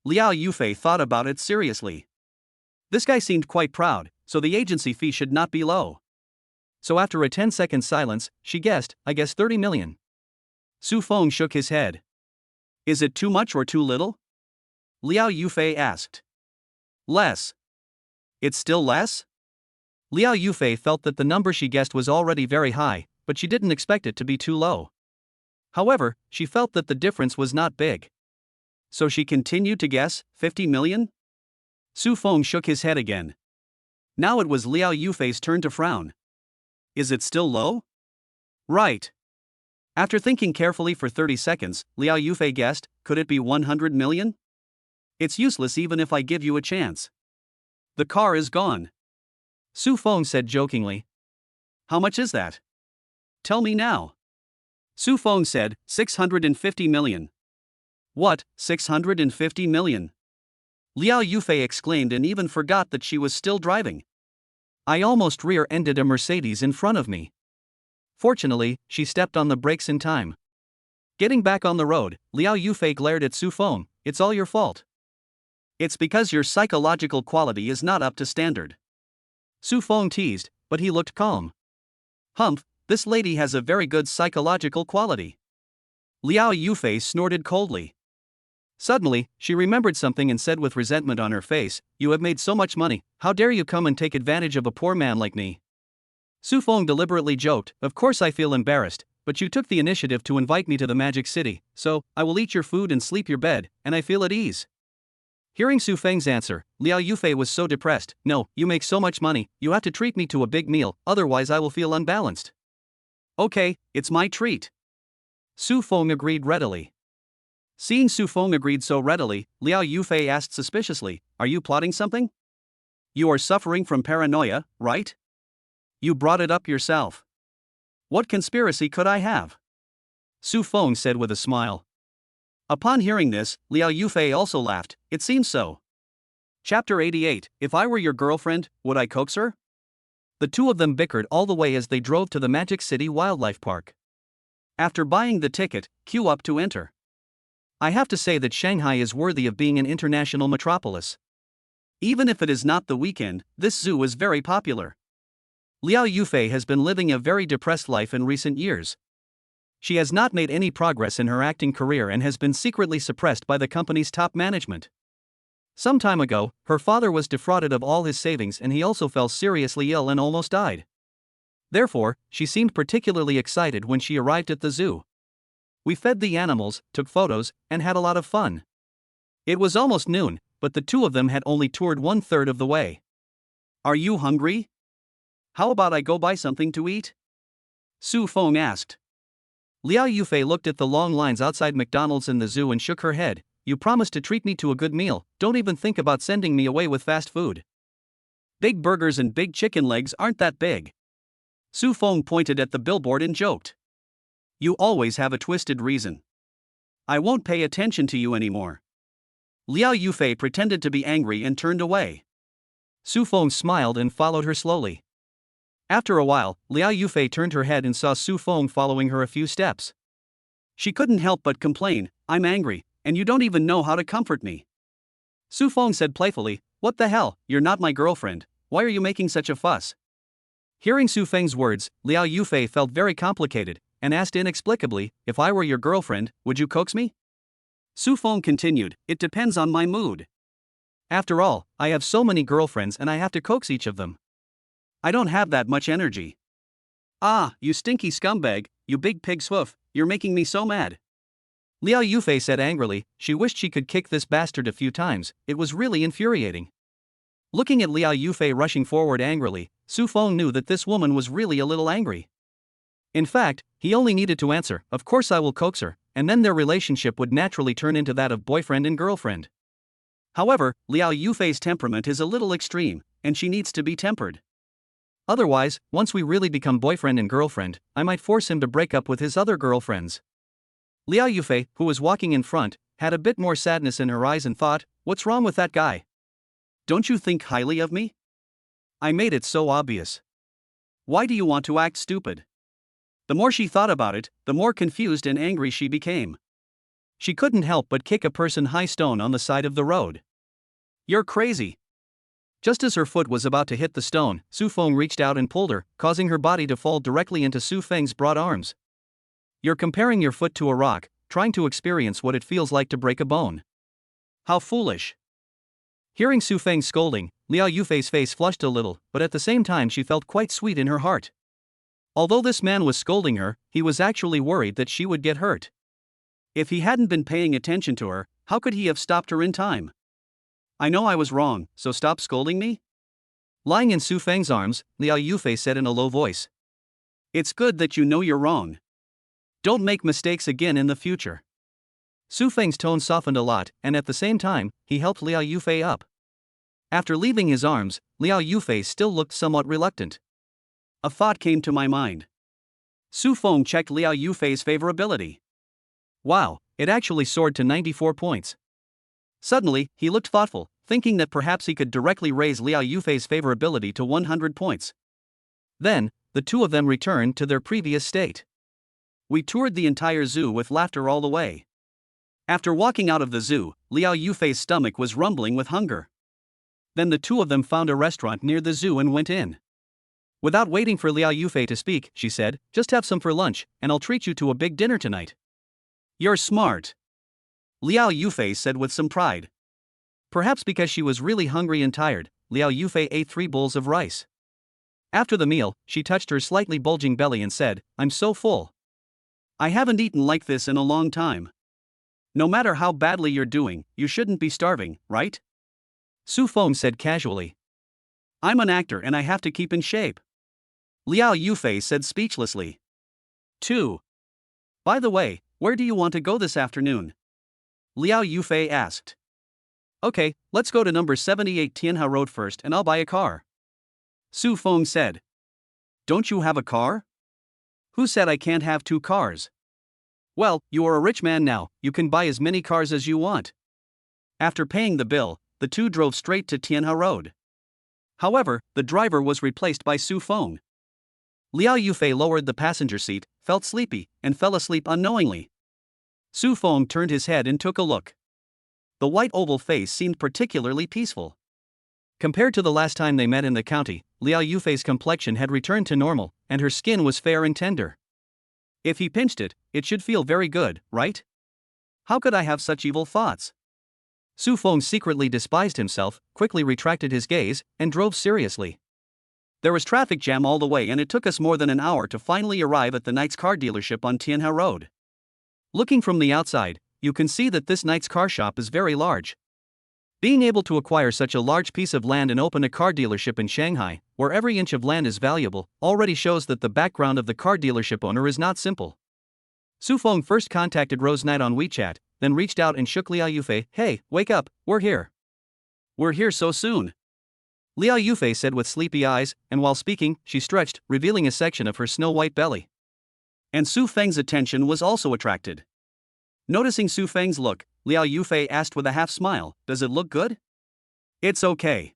Liao Yufei thought about it seriously. This guy seemed quite proud, so the agency fee should not be low. So after a 10-second silence, she guessed, I guess 30 million. Su Feng shook his head. Is it too much or too little? Liao Yufei asked. Less. It's still less? Liao Yufei felt that the number she guessed was already very high, but she didn't expect it to be too low. However, she felt that the difference was not big. So she continued to guess, 50 million? Su Feng shook his head again. Now it was Liao Yufei's turn to frown. Is it still low? Right. After thinking carefully for 30 seconds, Liao Yufei guessed, could it be 100 million? It's useless even if I give you a chance. The car is gone. Su Feng said jokingly. How much is that? Tell me now. Su Feng said, 650 million. What, 650 million? Liao Yufei exclaimed and even forgot that she was still driving. I almost rear-ended a Mercedes in front of me. Fortunately, she stepped on the brakes in time. Getting back on the road, Liao Yufei glared at Su Feng, it's all your fault. It's because your psychological quality is not up to standard. Su Feng teased, but he looked calm. Humph, this lady has a very good psychological quality. Liao Yufei snorted coldly. Suddenly, she remembered something and said with resentment on her face, you have made so much money, how dare you come and take advantage of a poor man like me? Su Feng deliberately joked, of course I feel embarrassed, but you took the initiative to invite me to the Magic City, so, I will eat your food and sleep your bed, and I feel at ease. Hearing Su Feng's answer, Liao Yufei was so depressed, no, you make so much money, you have to treat me to a big meal, otherwise I will feel unbalanced. Okay, it's my treat. Su Feng agreed readily. Seeing Su Feng agreed so readily, Liao Yufei asked suspiciously, are you plotting something? You are suffering from paranoia, right? You brought it up yourself. What conspiracy could I have? Su Feng said with a smile. Upon hearing this, Liao Yufei also laughed, it seems so. Chapter 88, If I were your girlfriend, would I coax her? The two of them bickered all the way as they drove to the Magic City Wildlife Park. After buying the ticket, queue up to enter. I have to say that Shanghai is worthy of being an international metropolis. Even if it is not the weekend, this zoo is very popular. Liao Yufei has been living a very depressed life in recent years. She has not made any progress in her acting career and has been secretly suppressed by the company's top management. Some time ago, her father was defrauded of all his savings and he also fell seriously ill and almost died. Therefore, she seemed particularly excited when she arrived at the zoo. We fed the animals, took photos, and had a lot of fun. It was almost noon, but the two of them had only toured 1/3 of the way. Are you hungry? How about I go buy something to eat? Su Feng asked. Liao Yufei looked at the long lines outside McDonald's and the zoo and shook her head. You promised to treat me to a good meal, don't even think about sending me away with fast food. Big burgers and big chicken legs aren't that big. Su Feng pointed at the billboard and joked. You always have a twisted reason. I won't pay attention to you anymore. Liao Yufei pretended to be angry and turned away. Su Feng smiled and followed her slowly. After a while, Liao Yufei turned her head and saw Su Feng following her a few steps. She couldn't help but complain, I'm angry, and you don't even know how to comfort me. Su Feng said playfully, what the hell, you're not my girlfriend, why are you making such a fuss? Hearing Su Feng's words, Liao Yufei felt very complicated, and asked inexplicably, if I were your girlfriend, would you coax me? Su Feng continued, it depends on my mood. After all, I have so many girlfriends and I have to coax each of them. I don't have that much energy. Ah, you stinky scumbag, you big pig's hoof, you're making me so mad. Liao Yufei said angrily, she wished she could kick this bastard a few times, it was really infuriating. Looking at Liao Yufei rushing forward angrily, Su Feng knew that this woman was really a little angry. In fact, he only needed to answer, of course I will coax her, and then their relationship would naturally turn into that of boyfriend and girlfriend. However, Liao Yufei's temperament is a little extreme, and she needs to be tempered. Otherwise, once we really become boyfriend and girlfriend, I might force him to break up with his other girlfriends. Liao Yufei, who was walking in front, had a bit more sadness in her eyes and thought, what's wrong with that guy? Don't you think highly of me? I made it so obvious. Why do you want to act stupid? The more she thought about it, the more confused and angry she became. She couldn't help but kick a person-high stone on the side of the road. You're crazy. Just as her foot was about to hit the stone, Su Feng reached out and pulled her, causing her body to fall directly into Su Feng's broad arms. You're comparing your foot to a rock, trying to experience what it feels like to break a bone. How foolish. Hearing Su Feng's scolding, Liao Yufei's face flushed a little, but at the same time she felt quite sweet in her heart. Although this man was scolding her, he was actually worried that she would get hurt. If he hadn't been paying attention to her, how could he have stopped her in time? I know I was wrong, so stop scolding me? Lying in Su Feng's arms, Liao Yufei said in a low voice. It's good that you know you're wrong. Don't make mistakes again in the future. Su Feng's tone softened a lot, and at the same time, he helped Liao Yufei up. After leaving his arms, Liao Yufei still looked somewhat reluctant. A thought came to my mind. Su Feng checked Liao Yufei's favorability. Wow, it actually soared to 94 points. Suddenly, he looked thoughtful, thinking that perhaps he could directly raise Liao Yufei's favorability to 100 points. Then, the two of them returned to their previous state. We toured the entire zoo with laughter all the way. After walking out of the zoo, Liao Yufei's stomach was rumbling with hunger. Then the two of them found a restaurant near the zoo and went in. Without waiting for Liao Yufei to speak, she said, just have some for lunch, and I'll treat you to a big dinner tonight. You're smart. Liao Yufei said with some pride. Perhaps because she was really hungry and tired, Liao Yufei ate 3 bowls of rice. After the meal, she touched her slightly bulging belly and said, I'm so full. I haven't eaten like this in a long time. No matter how badly you're doing, you shouldn't be starving, right? Su Feng said casually. I'm an actor and I have to keep in shape. Liao Yufei said speechlessly. 2. By the way, where do you want to go this afternoon? Liao Yufei asked. Okay, let's go to number 78 Tianhe Road first and I'll buy a car. Su Feng said. Don't you have a car? Who said I can't have 2 cars? Well, you are a rich man now, you can buy as many cars as you want. After paying the bill, the two drove straight to Tianhe Road. However, the driver was replaced by Su Feng. Liao Yufei lowered the passenger seat, felt sleepy, and fell asleep unknowingly. Su Feng turned his head and took a look. The white oval face seemed particularly peaceful. Compared to the last time they met in the county, Liao Yufei's complexion had returned to normal, and her skin was fair and tender. If he pinched it, it should feel very good, right? How could I have such evil thoughts? Su Feng secretly despised himself, quickly retracted his gaze, and drove seriously. There was traffic jam all the way and it took us more than an hour to finally arrive at the Knight's car dealership on Tianhe Road. Looking from the outside, you can see that this Knight's car shop is very large. Being able to acquire such a large piece of land and open a car dealership in Shanghai, where every inch of land is valuable, already shows that the background of the car dealership owner is not simple. Su Feng first contacted Rose Knight on WeChat, then reached out and shook Liao Yufei. Hey, wake up, we're here. We're here so soon. Liao Yufei said with sleepy eyes, and while speaking, she stretched, revealing a section of her snow-white belly. And Su Feng's attention was also attracted. Noticing Su Feng's look, Liao Yufei asked with a half-smile, does it look good? It's okay.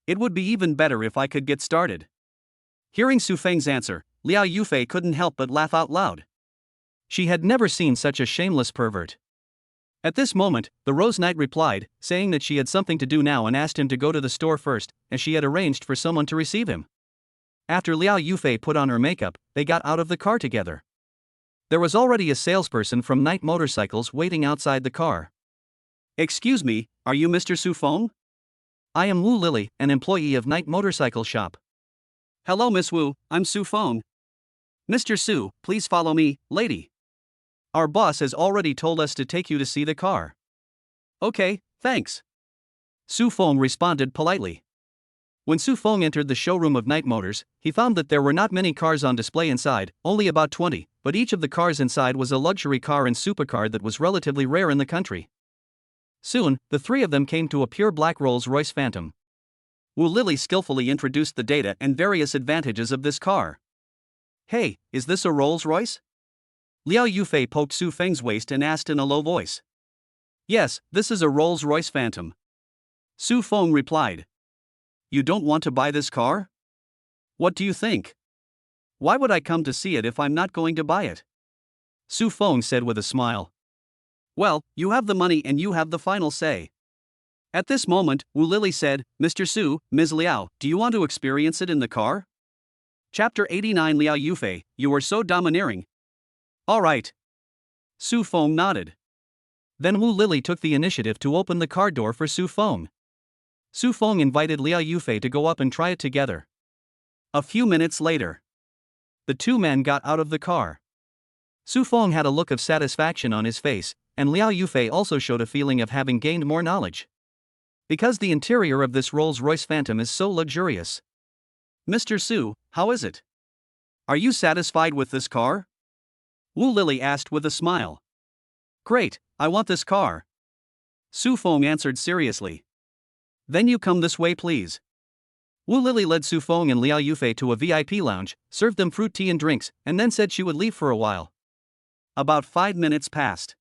It would be even better if I could get started. Hearing Su Feng's answer, Liao Yufei couldn't help but laugh out loud. She had never seen such a shameless pervert. At this moment, the Rose Knight replied, saying that she had something to do now and asked him to go to the store first, as she had arranged for someone to receive him. After Liao Yufei put on her makeup, they got out of the car together. There was already a salesperson from Knight Motorcycles waiting outside the car. Excuse me, are you Mr. Su Feng? I am Wu Lily, an employee of Knight Motorcycle Shop. Hello Miss Wu, I'm Su Feng. Mr. Su, please follow me, lady. Our boss has already told us to take you to see the car. Okay, thanks. Su Feng responded politely. When Su Feng entered the showroom of Knight Motors, he found that there were not many cars on display inside, only about 20, but each of the cars inside was a luxury car and supercar that was relatively rare in the country. Soon, the three of them came to a pure black Rolls-Royce Phantom. Wu Lily skillfully introduced the data and various advantages of this car. Hey, is this a Rolls-Royce? Liao Yufei poked Su Feng's waist and asked in a low voice. Yes, this is a Rolls-Royce Phantom. Su Feng replied. You don't want to buy this car? What do you think? Why would I come to see it if I'm not going to buy it? Su Feng said with a smile. Well, you have the money and you have the final say. At this moment, Wu Lily said, Mr. Su, Ms. Liao, do you want to experience it in the car? Chapter 89 Liao Yufei, you are so domineering. All right. Su Feng nodded. Then Wu Lily took the initiative to open the car door for Su Feng. Su Feng invited Liao Yufei to go up and try it together. A few minutes later, the two men got out of the car. Su Feng had a look of satisfaction on his face, and Liao Yufei also showed a feeling of having gained more knowledge. Because the interior of this Rolls-Royce Phantom is so luxurious. Mr. Su, how is it? Are you satisfied with this car? Wu Lily asked with a smile. Great, I want this car. Su Feng answered seriously. Then you come this way please. Wu Lily led Su Feng and Liao Yufei to a VIP lounge, served them fruit tea and drinks, and then said she would leave for a while. About 5 minutes passed.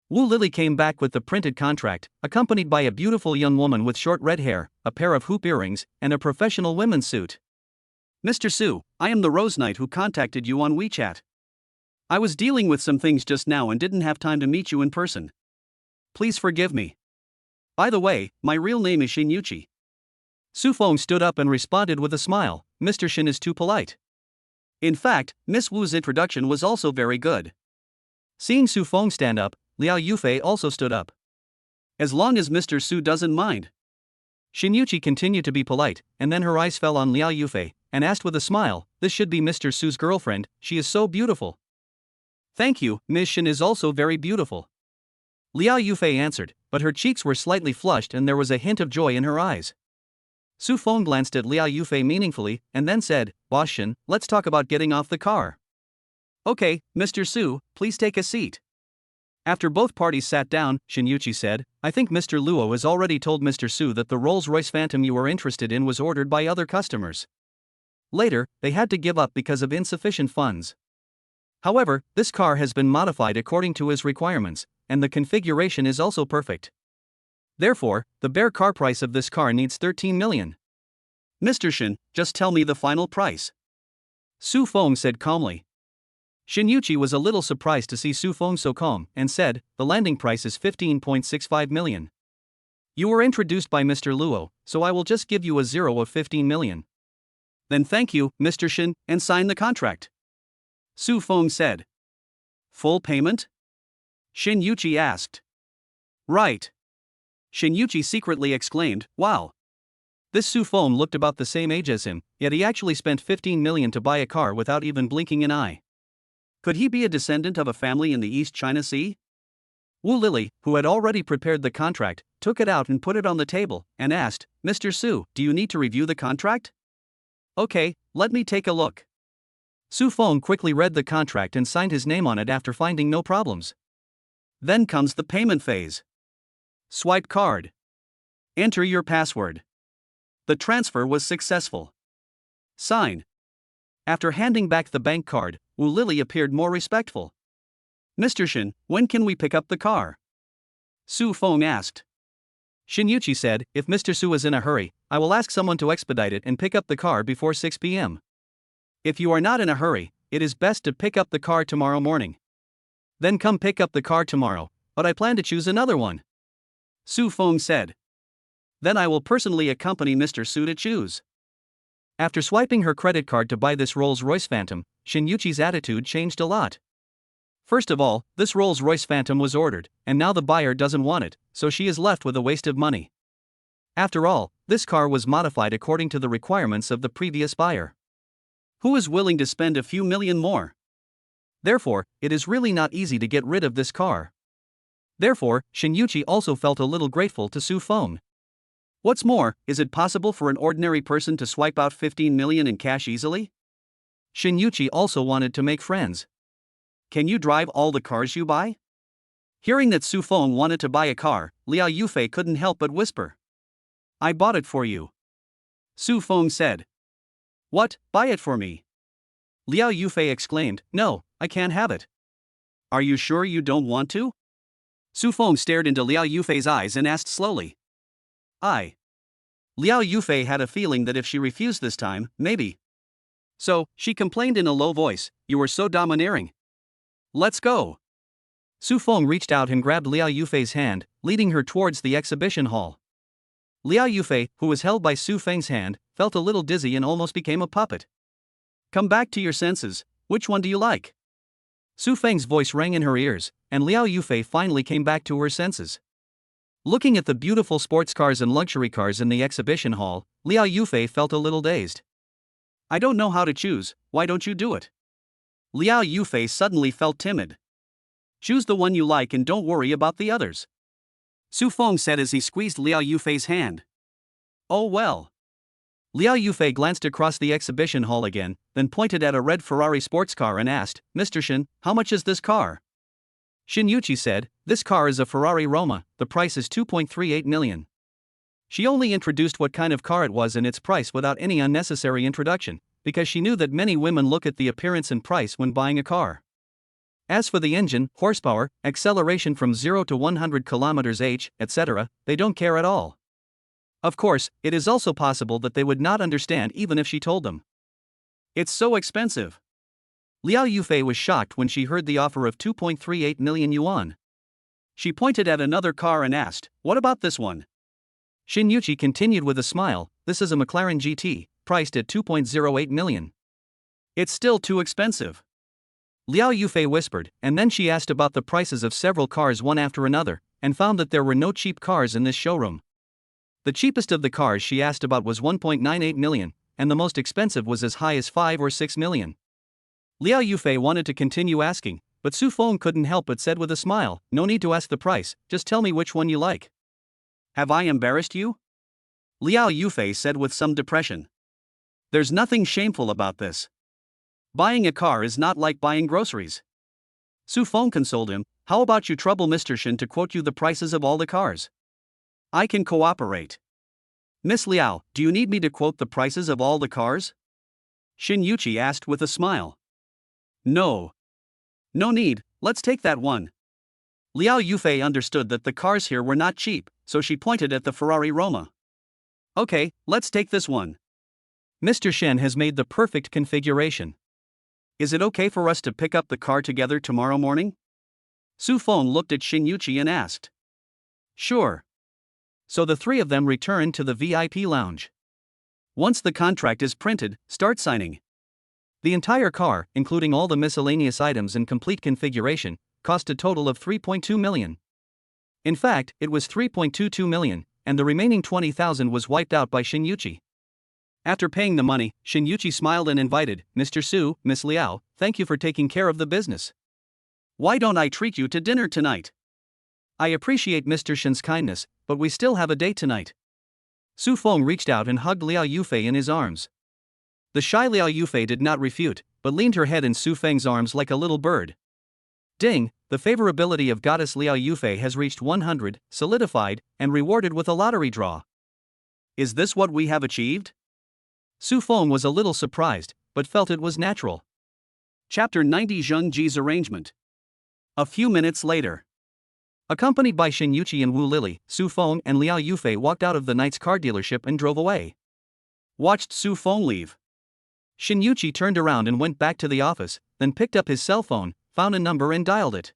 Wu Lily came back with the printed contract, accompanied by a beautiful young woman with short red hair, a pair of hoop earrings, and a professional women's suit. Mr. Su, I am the Rose Knight who contacted you on WeChat. I was dealing with some things just now and didn't have time to meet you in person. Please forgive me. By the way, my real name is Shinyuchi. Su Feng stood up and responded with a smile, Mr. Shin is too polite. In fact, Miss Wu's introduction was also very good. Seeing Su Feng stand up, Liao Yufei also stood up. As long as Mr. Su doesn't mind. Shinyuchi continued to be polite, and then her eyes fell on Liao Yufei, and asked with a smile, this should be Mr. Su's girlfriend, she is so beautiful. Thank you, Ms. Shin is also very beautiful. Liao Yufei answered, but her cheeks were slightly flushed and there was a hint of joy in her eyes. Su Feng glanced at Liao Yufei meaningfully, and then said, Boss Shin, let's talk about getting off the car. Okay, Mr. Su, please take a seat. After both parties sat down, Shinyuchi said, I think Mr. Luo has already told Mr. Su that the Rolls-Royce Phantom you are interested in was ordered by other customers. Later, they had to give up because of insufficient funds. However, this car has been modified according to his requirements, and the configuration is also perfect. Therefore, the bare car price of this car needs 13 million. Mr. Shin, just tell me the final price. Su Feng said calmly. Shinyuchi was a little surprised to see Su Feng so calm, and said, the landing price is 15.65 million. You were introduced by Mr. Luo, so I will just give you a zero of 15 million. Then thank you, Mr. Shin, and sign the contract. Su Feng said. Full payment? Shinyuchi asked. Right. Shinyuchi secretly exclaimed, wow. This Su Feng looked about the same age as him, yet he actually spent 15 million to buy a car without even blinking an eye. Could he be a descendant of a family in the East China Sea? Wu Lily, who had already prepared the contract, took it out and put it on the table, and asked, Mr. Su, do you need to review the contract? Okay, let me take a look. Su Feng quickly read the contract and signed his name on it after finding no problems. Then comes the payment phase. Swipe card. Enter your password. The transfer was successful. Sign. After handing back the bank card, Wu Lily appeared more respectful. Mr. Shin, when can we pick up the car? Su Feng asked. Shin said, if Mr. Su is in a hurry, I will ask someone to expedite it and pick up the car before 6 p.m. If you are not in a hurry, it is best to pick up the car tomorrow morning. Then come pick up the car tomorrow, but I plan to choose another one. Su Feng said. Then I will personally accompany Mr. Su to choose. After swiping her credit card to buy this Rolls-Royce Phantom, Shin attitude changed a lot. First of all, this Rolls-Royce Phantom was ordered, and now the buyer doesn't want it, so she is left with a waste of money. After all, this car was modified according to the requirements of the previous buyer. Who is willing to spend a few million more? Therefore, it is really not easy to get rid of this car. Therefore, Shin also felt a little grateful to Su Feng. What's more, is it possible for an ordinary person to swipe out 15 million in cash easily? Shin also wanted to make friends. Can you drive all the cars you buy? Hearing that Su Feng wanted to buy a car, Liao Yufei couldn't help but whisper. I bought it for you. Su Feng said. What, buy it for me? Liao Yufei exclaimed, no, I can't have it. Are you sure you don't want to? Su Feng stared into Liao Yufei's eyes and asked slowly. Liao Yufei had a feeling that if she refused this time, maybe. So, she complained in a low voice, you were so domineering. Let's go. Su Feng reached out and grabbed Liao Yufei's hand, leading her towards the exhibition hall. Liao Yufei, who was held by Su Feng's hand, felt a little dizzy and almost became a puppet. Come back to your senses, which one do you like? Su Feng's voice rang in her ears, and Liao Yufei finally came back to her senses. Looking at the beautiful sports cars and luxury cars in the exhibition hall, Liao Yufei felt a little dazed. I don't know how to choose, why don't you do it? Liao Yufei suddenly felt timid. Choose the one you like and don't worry about the others. Su Feng said as he squeezed Liao Yufei's hand. Oh well. Liao Yufei glanced across the exhibition hall again, then pointed at a red Ferrari sports car and asked, Mr. Shin, how much is this car? Shin said, this car is a Ferrari Roma, the price is 2.38 million. She only introduced what kind of car it was and its price without any unnecessary introduction, because she knew that many women look at the appearance and price when buying a car. As for the engine, horsepower, acceleration from 0 to 100 km/h, etc., they don't care at all. Of course, it is also possible that they would not understand even if she told them. It's so expensive. Liao Yufei was shocked when she heard the offer of 2.38 million yuan. She pointed at another car and asked, what about this one? Shin continued with a smile, this is a McLaren GT, priced at 2.08 million. It's still too expensive. Liao Yufei whispered, and then she asked about the prices of several cars one after another, and found that there were no cheap cars in this showroom. The cheapest of the cars she asked about was 1.98 million, and the most expensive was as high as 5 or 6 million. Liao Yufei wanted to continue asking, but Su Feng couldn't help but said with a smile, no need to ask the price, just tell me which one you like. Have I embarrassed you? Liao Yufei said with some depression. There's nothing shameful about this. Buying a car is not like buying groceries. Su Feng consoled him, how about you trouble Mr. Shin to quote you the prices of all the cars? I can cooperate. Miss Liao, do you need me to quote the prices of all the cars? Shin asked with a smile. No. No need, let's take that one. Liao Yufei understood that the cars here were not cheap, so she pointed at the Ferrari Roma. Okay, let's take this one. Mr. Shen has made the perfect configuration. Is it okay for us to pick up the car together tomorrow morning? Su Feng looked at Shin and asked. Sure. So the three of them returned to the VIP lounge. Once the contract is printed, start signing. The entire car, including all the miscellaneous items and complete configuration, cost a total of 3.2 million. In fact, it was 3.22 million, and the remaining 20,000 was wiped out by Shin. After paying the money, Shin smiled and invited, Mr. Su, Miss Liao, thank you for taking care of the business. Why don't I treat you to dinner tonight? I appreciate Mr. Shin's kindness, but we still have a date tonight. Su Feng reached out and hugged Liao Yufei in his arms. The shy Liao Yufei did not refute, but leaned her head in Su Feng's arms like a little bird. Ding, the favorability of goddess Liao Yufei has reached 100, solidified, and rewarded with a lottery draw. Is this what we have achieved? Su Feng was a little surprised, but felt it was natural. Chapter 90 Zheng Ji's Arrangement. A few minutes later. Accompanied by Xin Yuqi and Wu Lily, Su Feng and Liao Yufei walked out of the knight's car dealership and drove away. Watched Su Feng leave. Xin Yuqi turned around and went back to the office, then picked up his cell phone, found a number and dialed it.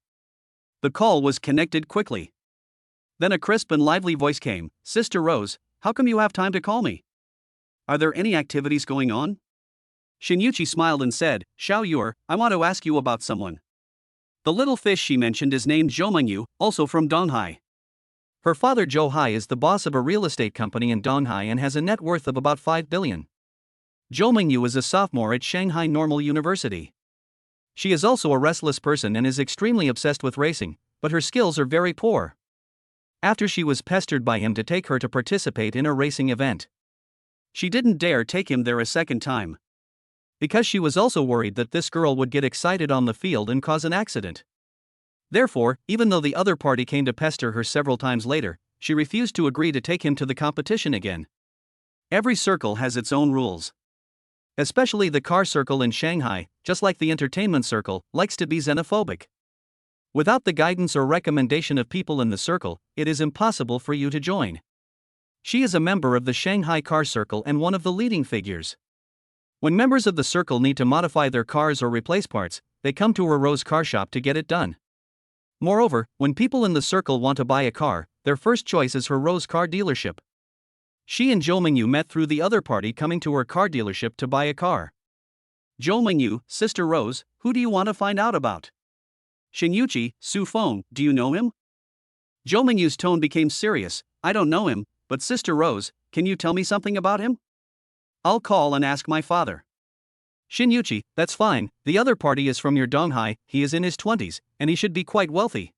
The call was connected quickly. Then a crisp and lively voice came, "Sister Rose, how come you have time to call me? Are there any activities going on?" Xin Yuqi smiled and said, "Xiao Yuer, I want to ask you about someone. The little fish she mentioned is named Zhou Mengyu, also from Donghai. Her father Zhou Hai is the boss of a real estate company in Donghai and has a net worth of about 5 billion. Zhou Mengyu is a sophomore at Shanghai Normal University. She is also a restless person and is extremely obsessed with racing, but her skills are very poor. After she was pestered by him to take her to participate in a racing event, she didn't dare take him there a second time, because she was also worried that this girl would get excited on the field and cause an accident. Therefore, even though the other party came to pester her several times later, she refused to agree to take him to the competition again. Every circle has its own rules. Especially the car circle in Shanghai, just like the entertainment circle, likes to be xenophobic. Without the guidance or recommendation of people in the circle, it is impossible for you to join. She is a member of the Shanghai car circle and one of the leading figures. When members of the circle need to modify their cars or replace parts, they come to her Rose car shop to get it done. Moreover, when people in the circle want to buy a car, their first choice is her Rose car dealership. She and Zhou Mengyu met through the other party coming to her car dealership to buy a car. Zhou Mengyu, Sister Rose, who do you want to find out about? Xin Yuqi, Su Feng, do you know him? Zhou Mengyu's tone became serious. I don't know him, but Sister Rose, can you tell me something about him? I'll call and ask my father. Xin Yuqi, that's fine, the other party is from your Donghai, he is in his 20s, and he should be quite wealthy.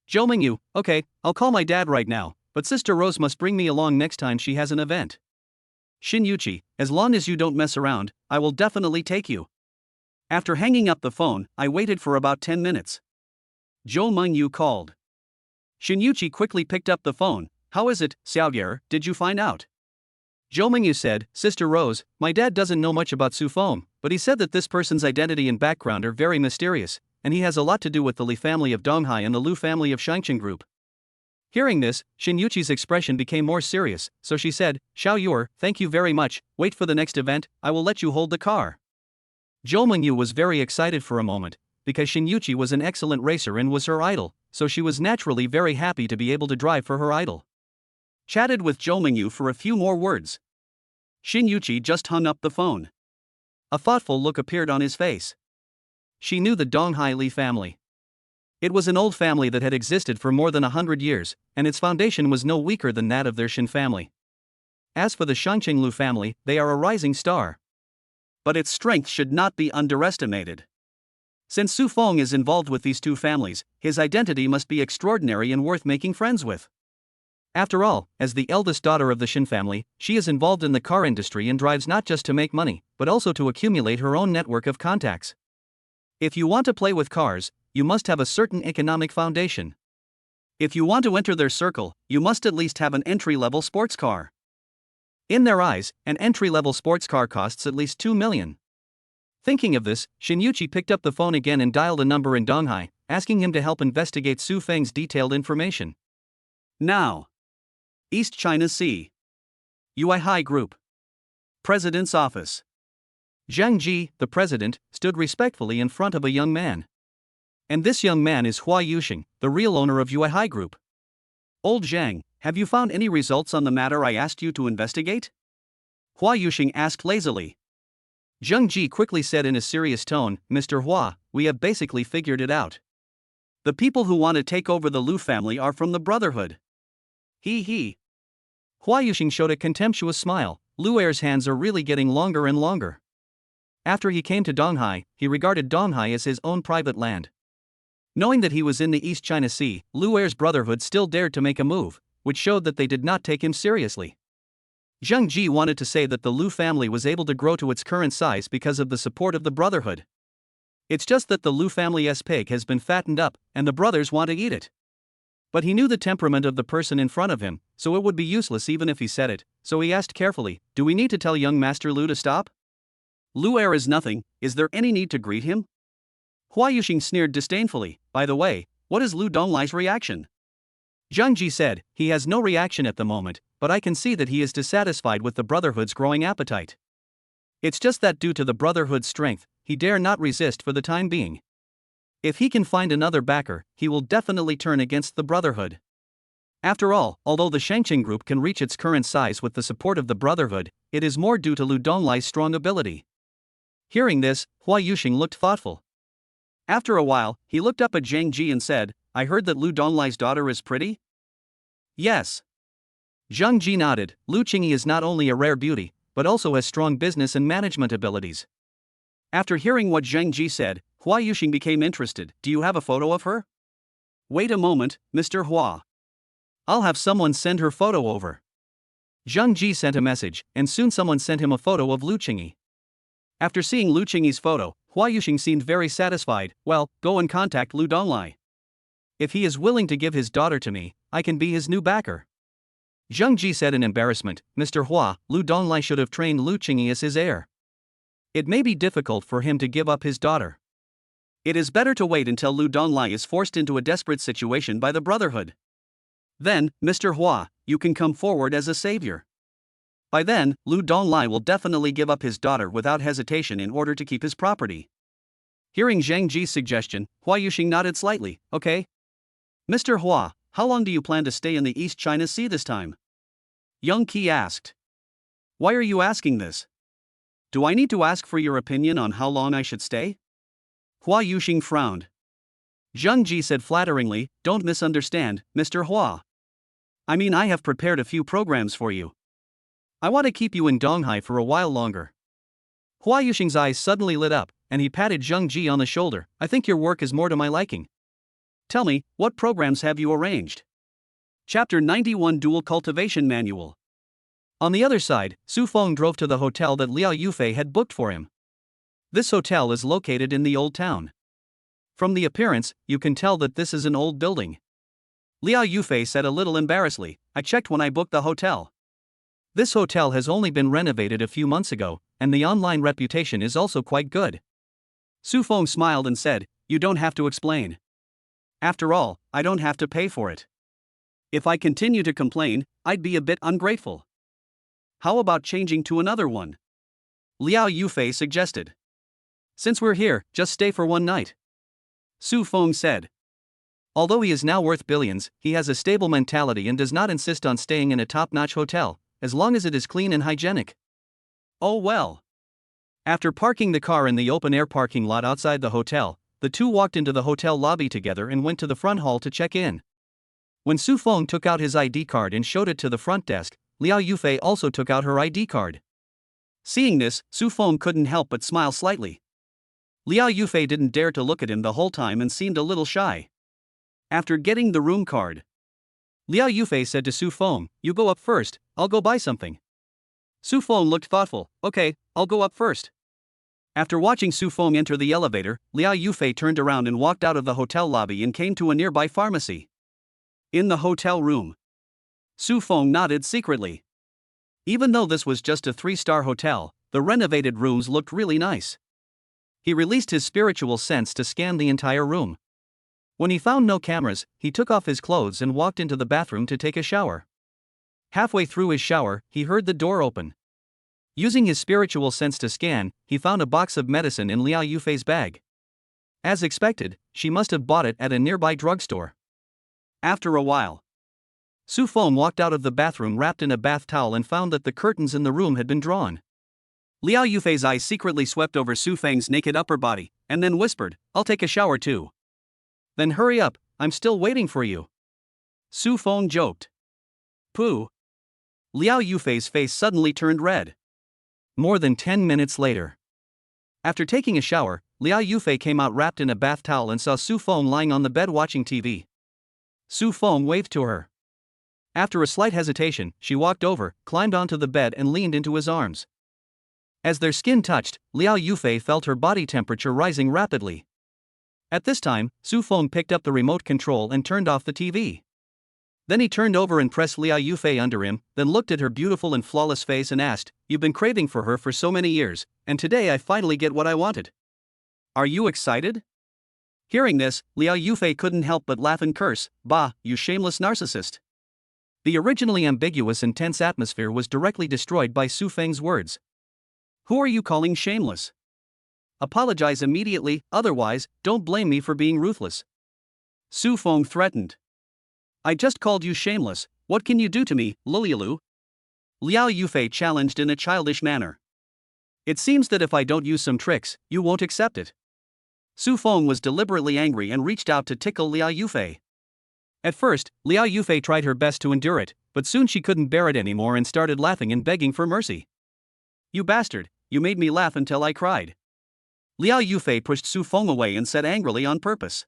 Zhou Mengyu, okay, I'll call my dad right now, but Sister Rose must bring me along next time she has an event. Xin Yuqi, as long as you don't mess around, I will definitely take you. After hanging up the phone, I waited for about 10 minutes. Zhou Mengyu called. Xin Yuqi quickly picked up the phone. How is it, Xiaoyer, did you find out? Zhou Mengyu said, Sister Rose, my dad doesn't know much about Su Feng, but he said that this person's identity and background are very mysterious, and he has a lot to do with the Li family of Donghai and the Lu family of Shangqing Group. Hearing this, Xin Yuqi's expression became more serious, so she said, Xiao Yuer, thank you very much, wait for the next event, I will let you hold the car. Zhou Mengyu was very excited for a moment, because Xin Yuqi was an excellent racer and was her idol, so she was naturally very happy to be able to drive for her idol. Chatted with Zhou Mengyu for a few more words. Xin Yuqi just hung up the phone. A thoughtful look appeared on his face. She knew the Donghai Li family. It was an old family that had existed for more than 100 years, and its foundation was no weaker than that of their Xin family. As for the Shangqing Lu family, they are a rising star. But its strength should not be underestimated. Since Su Feng is involved with these two families, his identity must be extraordinary and worth making friends with. After all, as the eldest daughter of the Xin family, she is involved in the car industry and drives not just to make money, but also to accumulate her own network of contacts. If you want to play with cars, you must have a certain economic foundation. If you want to enter their circle, you must at least have an entry-level sports car. In their eyes, an entry-level sports car costs at least 2 million. Thinking of this, Xin Yuqi picked up the phone again and dialed a number in Donghai, asking him to help investigate Su Feng's detailed information. Now. East China Sea. Yuehai Group. President's Office. Zhang Ji, the president, stood respectfully in front of a young man. And this young man is Hua Yuxing, the real owner of Yuehai Group. Old Zhang, have you found any results on the matter I asked you to investigate? Hua Yuxing asked lazily. Zhang Ji quickly said in a serious tone, Mr. Hua, we have basically figured it out. The people who want to take over the Lu family are from the Brotherhood. He. Hua Yuxing showed a contemptuous smile. Lu Er's hands are really getting longer and longer. After he came to Donghai, he regarded Donghai as his own private land. Knowing that he was in the East China Sea, Lu Er's Brotherhood still dared to make a move, which showed that they did not take him seriously. Zheng Ji wanted to say that the Lu family was able to grow to its current size because of the support of the Brotherhood. It's just that the Lu family's pig has been fattened up, and the brothers want to eat it. But he knew the temperament of the person in front of him, so it would be useless even if he said it, so he asked carefully, "Do we need to tell young Master Lu to stop?" "Lu Air is nothing, is there any need to greet him?" Hua Yuxing sneered disdainfully. "By the way, what is Lu Donglai's reaction?" Zhang Ji said, "He has no reaction at the moment, but I can see that he is dissatisfied with the Brotherhood's growing appetite. It's just that due to the Brotherhood's strength, he dare not resist for the time being. If he can find another backer, he will definitely turn against the Brotherhood. After all, although the Shangqing group can reach its current size with the support of the Brotherhood, it is more due to Lu Donglai's strong ability." Hearing this, Hua Yuxing looked thoughtful. After a while, he looked up at Zhang Ji and said, "I heard that Lu Donglai's daughter is pretty?" "Yes." Zhang Ji nodded. Lu Qingyi is not only a rare beauty, but also has strong business and management abilities. After hearing what Zhang Ji said, Hua Yuxing became interested. "Do you have a photo of her?" "Wait a moment, Mr. Hua. I'll have someone send her photo over." Zhang Ji sent a message, and soon someone sent him a photo of Lu Qingyi. After seeing Lu Qingyi's photo, Hua Yuxing seemed very satisfied. "Well, go and contact Lu Donglai. If he is willing to give his daughter to me, I can be his new backer." Zhang Ji said in embarrassment, "Mr. Hua, Lu Donglai should have trained Lu Qingyi as his heir. It may be difficult for him to give up his daughter. It is better to wait until Lu Donglai is forced into a desperate situation by the Brotherhood. Then, Mr. Hua, you can come forward as a savior. By then, Lu Donglai will definitely give up his daughter without hesitation in order to keep his property." Hearing Zhang Ji's suggestion, Hua Yuxing nodded slightly. "Okay. Mr. Hua, how long do you plan to stay in the East China Sea this time?" Young Qi asked. "Why are you asking this? Do I need to ask for your opinion on how long I should stay?" Hua Yuxing frowned. Zhang Ji said flatteringly, "Don't misunderstand, Mr. Hua. I mean, I have prepared a few programs for you. I want to keep you in Donghai for a while longer." Hua Yuxing's eyes suddenly lit up, and he patted Zhang Ji on the shoulder. "I think your work is more to my liking. Tell me, what programs have you arranged?" Chapter 91 Dual Cultivation Manual. On the other side, Su Feng drove to the hotel that Liao Yufei had booked for him. This hotel is located in the old town. From the appearance, you can tell that this is an old building. Liao Yufei said a little embarrassedly, "I checked when I booked the hotel. This hotel has only been renovated a few months ago, and the online reputation is also quite good." Su Feng smiled and said, "You don't have to explain. After all, I don't have to pay for it. If I continue to complain, I'd be a bit ungrateful. How about changing to another one?" Liao Yufei suggested. "Since we're here, just stay for one night," Su Feng said. Although he is now worth billions, he has a stable mentality and does not insist on staying in a top-notch hotel, as long as it is clean and hygienic. Oh well. After parking the car in the open-air parking lot outside the hotel, the two walked into the hotel lobby together and went to the front hall to check in. When Su Feng took out his ID card and showed it to the front desk, Liao Yufei also took out her ID card. Seeing this, Su Feng couldn't help but smile slightly. Liao Yufei didn't dare to look at him the whole time and seemed a little shy. After getting the room card, Liao Yufei said to Su Feng, "You go up first, I'll go buy something." Su Feng looked thoughtful. "Okay, I'll go up first." After watching Su Feng enter the elevator, Liao Yufei turned around and walked out of the hotel lobby and came to a nearby pharmacy. In the hotel room, Su Feng nodded secretly. Even though this was just a 3-star hotel, the renovated rooms looked really nice. He released his spiritual sense to scan the entire room. When he found no cameras, he took off his clothes and walked into the bathroom to take a shower. Halfway through his shower, he heard the door open. Using his spiritual sense to scan, he found a box of medicine in Liao Yufei's bag. As expected, she must have bought it at a nearby drugstore. After a while, Su Feng walked out of the bathroom wrapped in a bath towel and found that the curtains in the room had been drawn. Liao Yufei's eyes secretly swept over Su Feng's naked upper body, and then whispered, "I'll take a shower too." "Then hurry up, I'm still waiting for you," Su Feng joked. "Pooh." Liao Yufei's face suddenly turned red. More than 10 minutes later, after taking a shower, Liao Yufei came out wrapped in a bath towel and saw Su Feng lying on the bed watching TV. Su Feng waved to her. After a slight hesitation, she walked over, climbed onto the bed and leaned into his arms. As their skin touched, Liao Yufei felt her body temperature rising rapidly. At this time, Su Feng picked up the remote control and turned off the TV. Then he turned over and pressed Liao Yufei under him, then looked at her beautiful and flawless face and asked, "You've been craving for her for so many years, and today I finally get what I wanted. Are you excited?" Hearing this, Liao Yufei couldn't help but laugh and curse, "Bah, you shameless narcissist." The originally ambiguous and tense atmosphere was directly destroyed by Su Feng's words. "Who are you calling shameless? Apologize immediately, otherwise, don't blame me for being ruthless." Su Feng threatened. "I just called you shameless, what can you do to me, Lilialu?" Liao Yufei challenged in a childish manner. "It seems that if I don't use some tricks, you won't accept it." Su Feng was deliberately angry and reached out to tickle Liao Yufei. At first, Liao Yufei tried her best to endure it, but soon she couldn't bear it anymore and started laughing and begging for mercy. "You bastard, you made me laugh until I cried." Liao Yufei pushed Su Feng away and said angrily on purpose,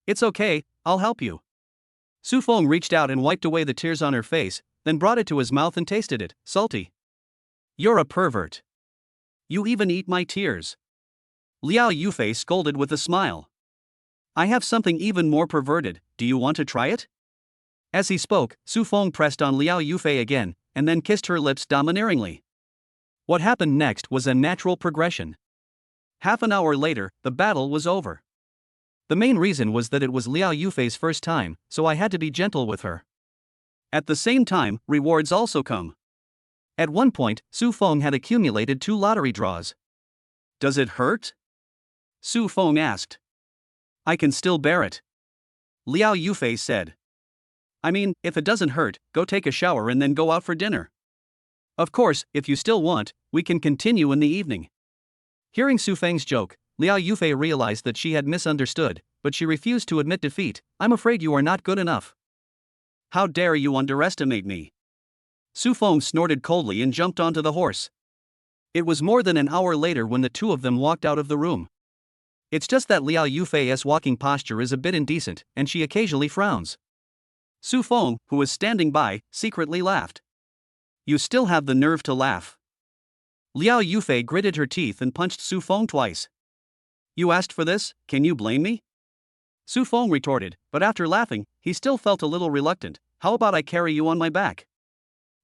"It's okay, I'll help you." Su Feng reached out and wiped away the tears on her face, then brought it to his mouth and tasted it, salty. "You're a pervert. You even eat my tears." Liao Yufei scolded with a smile. "I have something even more perverted, do you want to try it?" As he spoke, Su Feng pressed on Liao Yufei again, and then kissed her lips domineeringly. What happened next was a natural progression. Half an hour later, the battle was over. The main reason was that it was Liao Yufei's first time, so I had to be gentle with her. At the same time, rewards also come. At one point, Su Feng had accumulated 2 lottery draws. "Does it hurt?" Su Feng asked. "I can still bear it," Liao Yufei said. "I mean, if it doesn't hurt, go take a shower and then go out for dinner. Of course, if you still want, we can continue in the evening." Hearing Su Feng's joke, Liao Yufei realized that she had misunderstood, but she refused to admit defeat. "I'm afraid you are not good enough." "How dare you underestimate me?" Su Feng snorted coldly and jumped onto the horse. It was more than an hour later when the two of them walked out of the room. It's just that Liao Yufei's walking posture is a bit indecent, and she occasionally frowns. Su Feng, who was standing by, secretly laughed. "You still have the nerve to laugh." Liao Yufei gritted her teeth and punched Su Feng twice. "You asked for this, can you blame me?" Su Feng retorted, but after laughing, he still felt a little reluctant. "How about I carry you on my back?"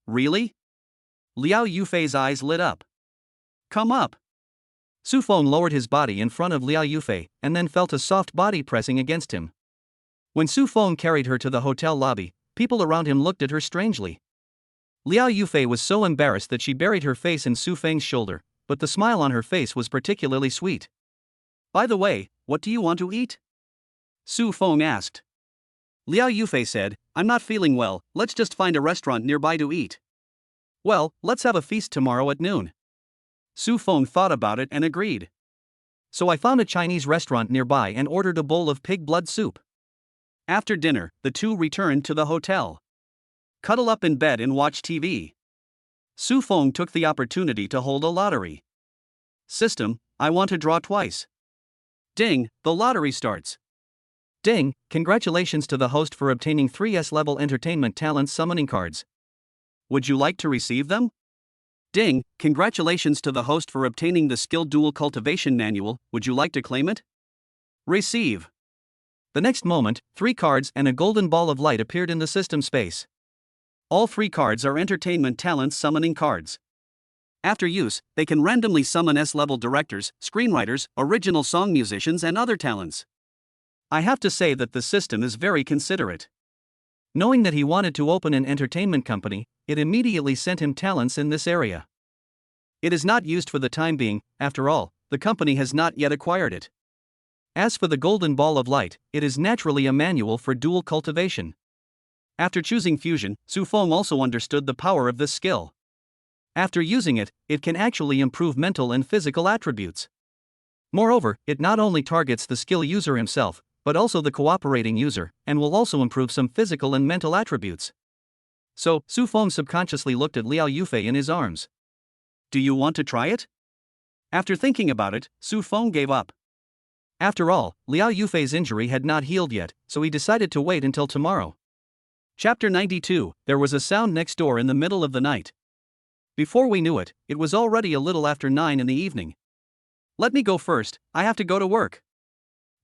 "Really?" Liao Yufei's eyes lit up. "Come up." Su Feng lowered his body in front of Liao Yufei, and then felt a soft body pressing against him. When Su Feng carried her to the hotel lobby, people around him looked at her strangely. Liao Yufei was so embarrassed that she buried her face in Su Feng's shoulder, but the smile on her face was particularly sweet. "By the way, what do you want to eat?" Su Feng asked. Liao Yufei said, "I'm not feeling well, let's just find a restaurant nearby to eat." "Well, let's have a feast tomorrow at noon." Su Feng thought about it and agreed. So I found a Chinese restaurant nearby and ordered a bowl of pig blood soup. After dinner, the two returned to the hotel. Cuddle up in bed and watch TV. Su Feng took the opportunity to hold a lottery. System, I want to draw twice. Ding, the lottery starts. Ding, congratulations to the host for obtaining 3S level entertainment talent summoning cards. Would you like to receive them? Ding, congratulations to the host for obtaining the skill dual cultivation manual, would you like to claim it? Receive. The next moment, 3 cards and a golden ball of light appeared in the system space. All 3 cards are entertainment talent summoning cards. After use, they can randomly summon S-level directors, screenwriters, original song musicians and other talents. I have to say that the system is very considerate. Knowing that he wanted to open an entertainment company, it immediately sent him talents in this area. It is not used for the time being, after all, the company has not yet acquired it. As for the golden ball of light, it is naturally a manual for dual cultivation. After choosing fusion, Su Feng also understood the power of this skill. After using it, it can actually improve mental and physical attributes. Moreover, it not only targets the skill user himself, but also the cooperating user, and will also improve some physical and mental attributes. So, Su Feng subconsciously looked at Liao Yufei in his arms. Do you want to try it? After thinking about it, Su Feng gave up. After all, Liao Yufei's injury had not healed yet, so he decided to wait until tomorrow. Chapter 92. There was a sound next door in the middle of the night. Before we knew it, it was already a little after 9 in the evening. Let me go first, I have to go to work.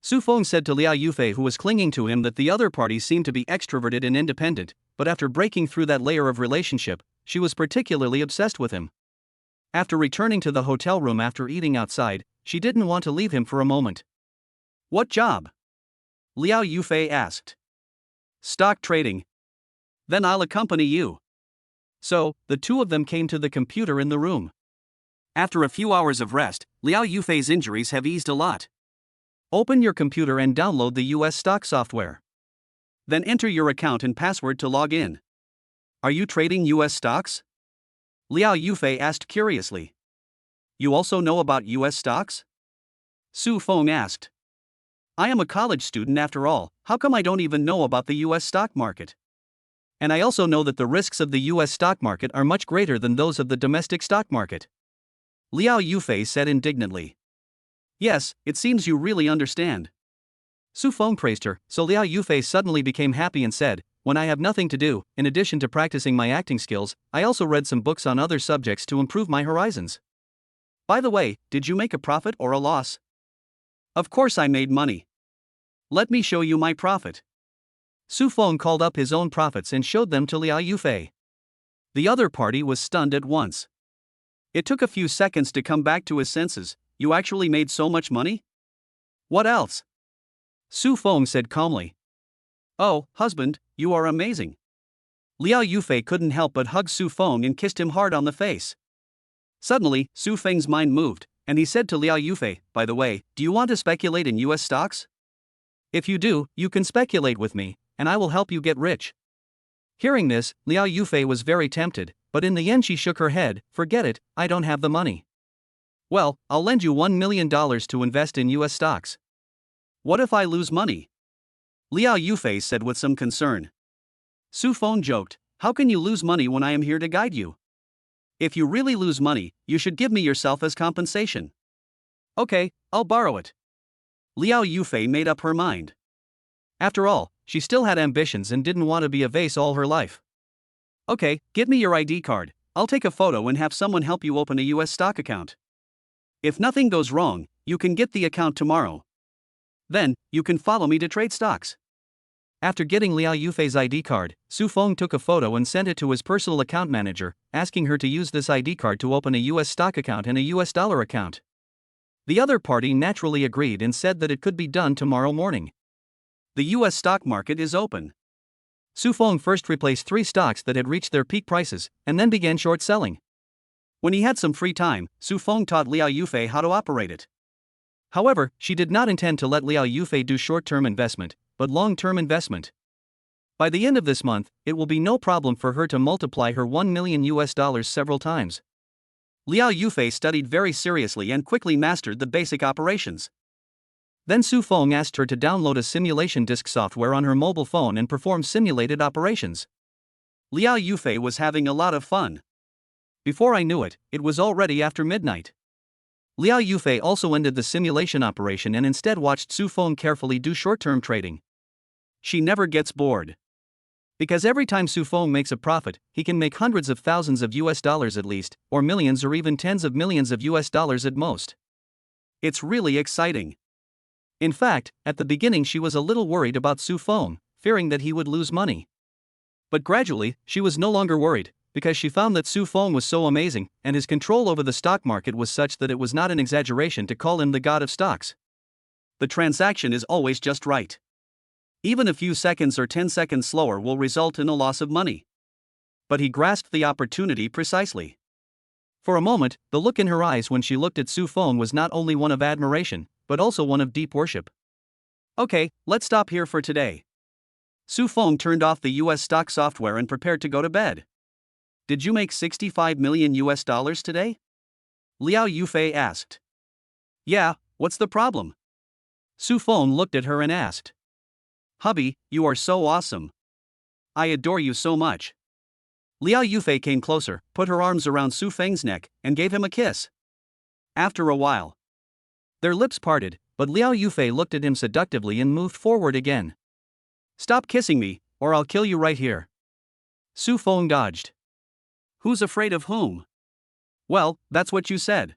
Su Feng said to Liao Yufei, who was clinging to him, that the other party seemed to be extroverted and independent, but after breaking through that layer of relationship, she was particularly obsessed with him. After returning to the hotel room after eating outside, she didn't want to leave him for a moment. What job? Liao Yufei asked. Stock trading. Then I'll accompany you. So, the two of them came to the computer in the room. After a few hours of rest, Liao Yufei's injuries have eased a lot. Open your computer and download the US stock software. Then enter your account and password to log in. Are you trading US stocks? Liao Yufei asked curiously. You also know about US stocks? Su Feng asked. I am a college student after all, how come I don't even know about the US stock market? And I also know that the risks of the US stock market are much greater than those of the domestic stock market. Liao Yufei said indignantly. Yes, it seems you really understand. Su Feng praised her, so Liao Yufei suddenly became happy and said, when I have nothing to do, in addition to practicing my acting skills, I also read some books on other subjects to improve my horizons. By the way, did you make a profit or a loss? Of course I made money. Let me show you my profit. Su Feng called up his own profits and showed them to Liao Yufei. The other party was stunned at once. It took a few seconds to come back to his senses. You actually made so much money? What else? Su Feng said calmly. Oh, husband, you are amazing. Liao Yufei couldn't help but hug Su Feng and kissed him hard on the face. Suddenly, Su Feng's mind moved, and he said to Liao Yufei, by the way, do you want to speculate in US stocks? If you do, you can speculate with me, and I will help you get rich. Hearing this, Liao Yufei was very tempted, but in the end she shook her head, forget it, I don't have the money. Well, I'll lend you $1 million to invest in US stocks. What if I lose money? Liao Yufei said with some concern. Su Feng joked, how can you lose money when I am here to guide you? If you really lose money, you should give me yourself as compensation. Okay, I'll borrow it. Liao Yufei made up her mind. After all, she still had ambitions and didn't want to be a vase all her life. Okay, give me your ID card, I'll take a photo and have someone help you open a US stock account. If nothing goes wrong, you can get the account tomorrow. Then, you can follow me to trade stocks. After getting Liao Yufei's ID card, Su Feng took a photo and sent it to his personal account manager, asking her to use this ID card to open a US stock account and a US dollar account. The other party naturally agreed and said that it could be done tomorrow morning. The US stock market is open. Su Feng first replaced 3 stocks that had reached their peak prices, and then began short selling. When he had some free time, Su Feng taught Liao Yufei how to operate it. However, she did not intend to let Liao Yufei do short-term investment, but long-term investment. By the end of this month, it will be no problem for her to multiply her $1 million several times. Liao Yufei studied very seriously and quickly mastered the basic operations. Then Su Feng asked her to download a simulation disk software on her mobile phone and perform simulated operations. Liao Yufei was having a lot of fun. Before I knew it, it was already after midnight. Liao Yufei also ended the simulation operation and instead watched Su Feng carefully do short-term trading. She never gets bored. Because every time Su Feng makes a profit, he can make hundreds of thousands of US dollars at least, or millions or even tens of millions of US dollars at most. It's really exciting. In fact, at the beginning she was a little worried about Su Feng, fearing that he would lose money. But gradually, she was no longer worried, because she found that Su Feng was so amazing, and his control over the stock market was such that it was not an exaggeration to call him the god of stocks. The transaction is always just right. Even a few seconds or 10 seconds slower will result in a loss of money. But he grasped the opportunity precisely. For a moment, the look in her eyes when she looked at Su Feng was not only one of admiration, but also one of deep worship. Okay, let's stop here for today. Su Feng turned off the US stock software and prepared to go to bed. Did you make 65 million US dollars today? Liao Yufei asked. Yeah, what's the problem? Su Feng looked at her and asked. Hubby, you are so awesome. I adore you so much. Liao Yufei came closer, put her arms around Su Feng's neck, and gave him a kiss. After a while, their lips parted, but Liao Yufei looked at him seductively and moved forward again. Stop kissing me, or I'll kill you right here. Su Feng dodged. Who's afraid of whom? Well, that's what you said.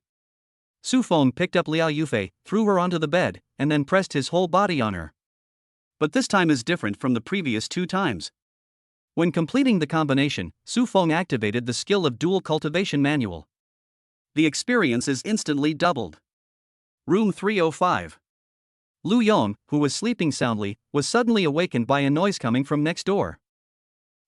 Su Feng picked up Liao Yufei, threw her onto the bed, and then pressed his whole body on her. But this time is different from the previous 2 times. When completing the combination, Su Feng activated the skill of Dual Cultivation Manual. The experience is instantly doubled. Room 305. Lu Yong, who was sleeping soundly, was suddenly awakened by a noise coming from next door.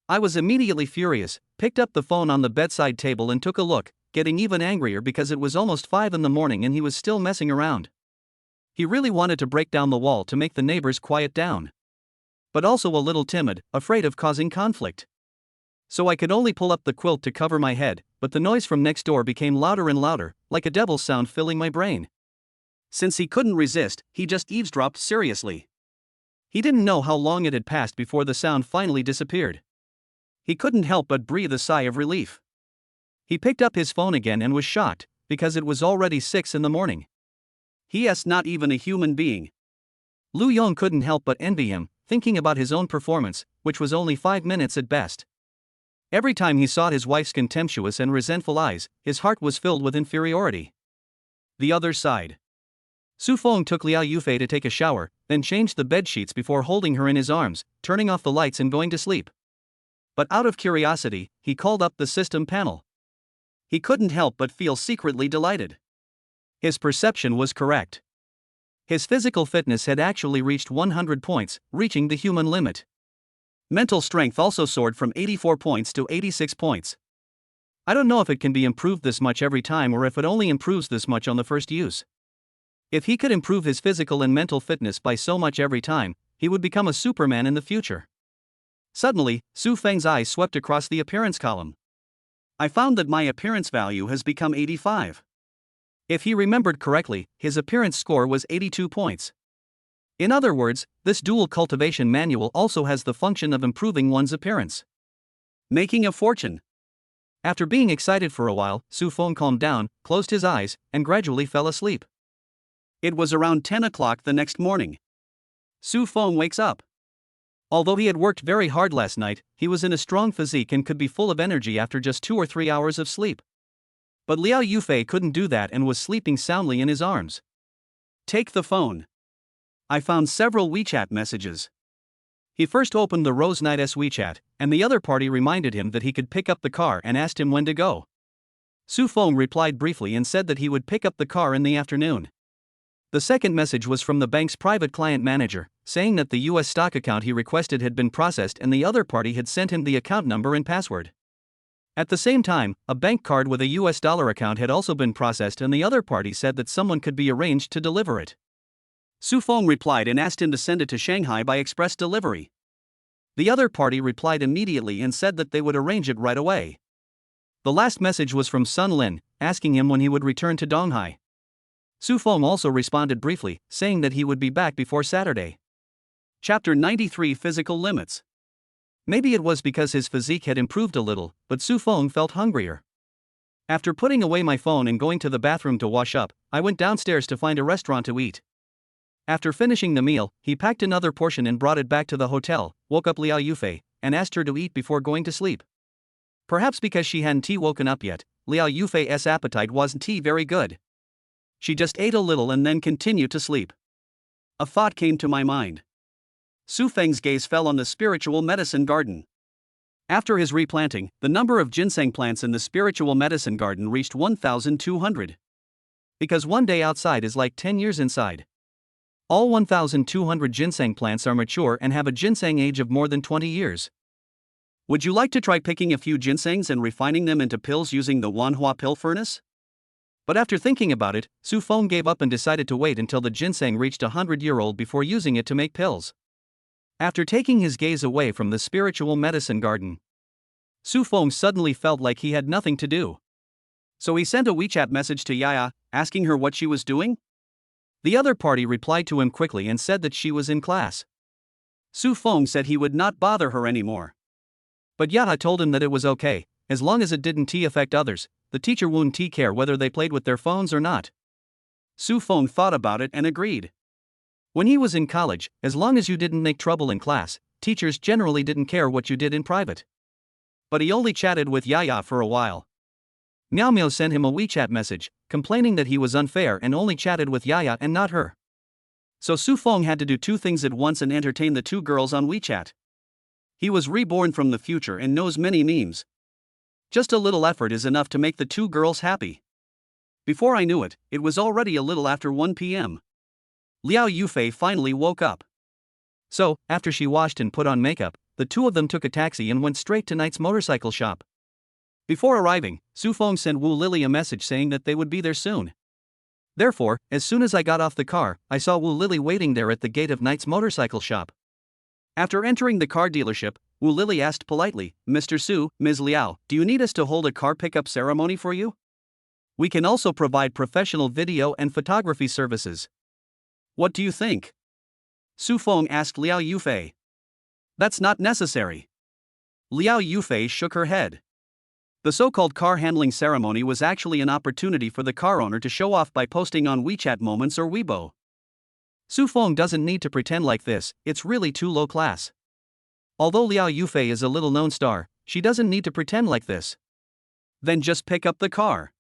I was immediately furious, picked up the phone on the bedside table and took a look, getting even angrier because it was almost 5 in the morning and he was still messing around. He really wanted to break down the wall to make the neighbors quiet down. But also a little timid, afraid of causing conflict. So I could only pull up the quilt to cover my head, but the noise from next door became louder and louder, like a devil's sound filling my brain. Since he couldn't resist, he just eavesdropped seriously. He didn't know how long it had passed before the sound finally disappeared. He couldn't help but breathe a sigh of relief. He picked up his phone again and was shocked, because it was already 6 in the morning. He is not even a human being. Lu Yong couldn't help but envy him, thinking about his own performance, which was only 5 minutes at best. Every time he saw his wife's contemptuous and resentful eyes, his heart was filled with inferiority. The other side. Su Feng took Liao Yufei to take a shower, then changed the bedsheets before holding her in his arms, turning off the lights and going to sleep. But out of curiosity, he called up the system panel. He couldn't help but feel secretly delighted. His perception was correct. His physical fitness had actually reached 100 points, reaching the human limit. Mental strength also soared from 84 points to 86 points. I don't know if it can be improved this much every time or if it only improves this much on the first use. If he could improve his physical and mental fitness by so much every time, he would become a Superman in the future. Suddenly, Su Feng's eyes swept across the appearance column. I found that my appearance value has become 85. If he remembered correctly, his appearance score was 82 points. In other words, this dual cultivation manual also has the function of improving one's appearance. Making a fortune. After being excited for a while, Su Feng calmed down, closed his eyes, and gradually fell asleep. It was around 10 o'clock the next morning. Su Feng wakes up. Although he had worked very hard last night, he was in a strong physique and could be full of energy after just 2 or 3 hours of sleep. But Liao Yufei couldn't do that and was sleeping soundly in his arms. Take the phone. I found several WeChat messages. He first opened the Rose Knight's WeChat, and the other party reminded him that he could pick up the car and asked him when to go. Su Feng replied briefly and said that he would pick up the car in the afternoon. The second message was from the bank's private client manager, saying that the US stock account he requested had been processed and the other party had sent him the account number and password. At the same time, a bank card with a US dollar account had also been processed and the other party said that someone could be arranged to deliver it. Su Feng replied and asked him to send it to Shanghai by express delivery. The other party replied immediately and said that they would arrange it right away. The last message was from Sun Lin, asking him when he would return to Donghai. Su Feng also responded briefly, saying that he would be back before Saturday. Chapter 93 Physical Limits. Maybe it was because his physique had improved a little, but Su Feng felt hungrier. After putting away my phone and going to the bathroom to wash up, I went downstairs to find a restaurant to eat. After finishing the meal, he packed another portion and brought it back to the hotel, woke up Liao Yufei, and asked her to eat before going to sleep. Perhaps because she hadn't woken up yet, Liao Yufei's appetite wasn't very good. She just ate a little and then continued to sleep. A thought came to my mind. Su Feng's gaze fell on the spiritual medicine garden. After his replanting, the number of ginseng plants in the spiritual medicine garden reached 1,200. Because one day outside is like 10 years inside. All 1,200 ginseng plants are mature and have a ginseng age of more than 20 years. Would you like to try picking a few ginsengs and refining them into pills using the Wanhua pill furnace? But after thinking about it, Su Feng gave up and decided to wait until the ginseng reached 100-year-old before using it to make pills. After taking his gaze away from the spiritual medicine garden, Su Feng suddenly felt like he had nothing to do. So he sent a WeChat message to Yaya, asking her what she was doing. The other party replied to him quickly and said that she was in class. Su Feng said he would not bother her anymore. But Yaya told him that it was okay, as long as it didn't affect others, the teacher wouldn't care whether they played with their phones or not. Su Feng thought about it and agreed. When he was in college, as long as you didn't make trouble in class, teachers generally didn't care what you did in private. But he only chatted with Yaya for a while. Miao Miao sent him a WeChat message, complaining that he was unfair and only chatted with Yaya and not her. So Su Feng had to do two things at once and entertain the two girls on WeChat. He was reborn from the future and knows many memes. Just a little effort is enough to make the two girls happy. Before I knew it, it was already a little after 1 p.m. Liao Yufei finally woke up. So, after she washed and put on makeup, the two of them took a taxi and went straight to Knight's motorcycle shop. Before arriving, Su Feng sent Wu Lily a message saying that they would be there soon. Therefore, as soon as I got off the car, I saw Wu Lily waiting there at the gate of Knight's motorcycle shop. After entering the car dealership, Wu Lily asked politely, "Mr. Su, Ms. Liao, do you need us to hold a car pickup ceremony for you? We can also provide professional video and photography services. What do you think?" Su Feng asked Liao Yufei. "That's not necessary." Liao Yufei shook her head. The so-called car handling ceremony was actually an opportunity for the car owner to show off by posting on WeChat Moments or Weibo. Su Feng doesn't need to pretend like this, it's really too low class. Although Liao Yufei is a little-known star, she doesn't need to pretend like this. Then just pick up the car.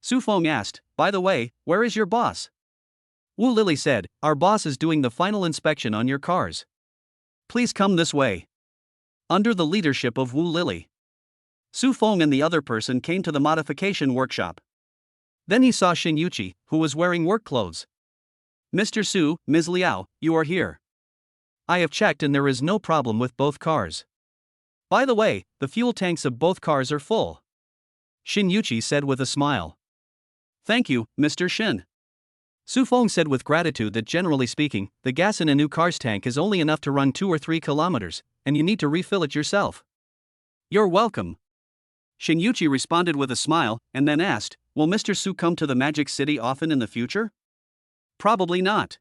Su Feng asked, "By the way, where is your boss?" Wu Lily said, "Our boss is doing the final inspection on your cars. Please come this way." Under the leadership of Wu Lily, Su Feng and the other person came to the modification workshop. Then he saw Xin Yuqi, who was wearing work clothes. "Mr. Su, Ms. Liao, you are here. I have checked and there is no problem with both cars. By the way, the fuel tanks of both cars are full," Xin Yuqi said with a smile. "Thank you, Mr. Xin." Su Feng said with gratitude that generally speaking, the gas in a new car's tank is only enough to run 2 or 3 kilometers, and you need to refill it yourself. "You're welcome." Xin Yuqi responded with a smile, and then asked, "Will Mr. Su come to the Magic City often in the future?" "Probably not."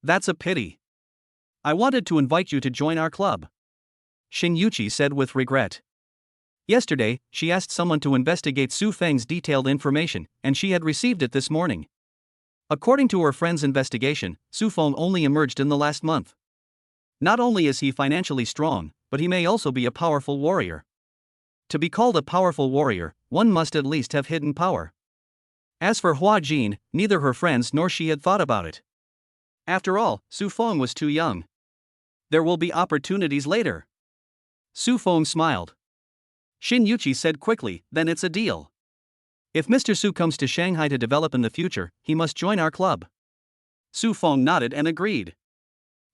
"That's a pity. I wanted to invite you to join our club," Xin Yuqi said with regret. Yesterday, she asked someone to investigate Su Feng's detailed information, and she had received it this morning. According to her friend's investigation, Su Feng only emerged in the last month. Not only is he financially strong, but he may also be a powerful warrior. To be called a powerful warrior, one must at least have hidden power. As for Hua Jin, neither her friends nor she had thought about it. After all, Su Feng was too young. There will be opportunities later. Su Feng smiled. Xin Yuqi said quickly, "Then it's a deal. If Mr. Su comes to Shanghai to develop in the future, he must join our club." Su Feng nodded and agreed.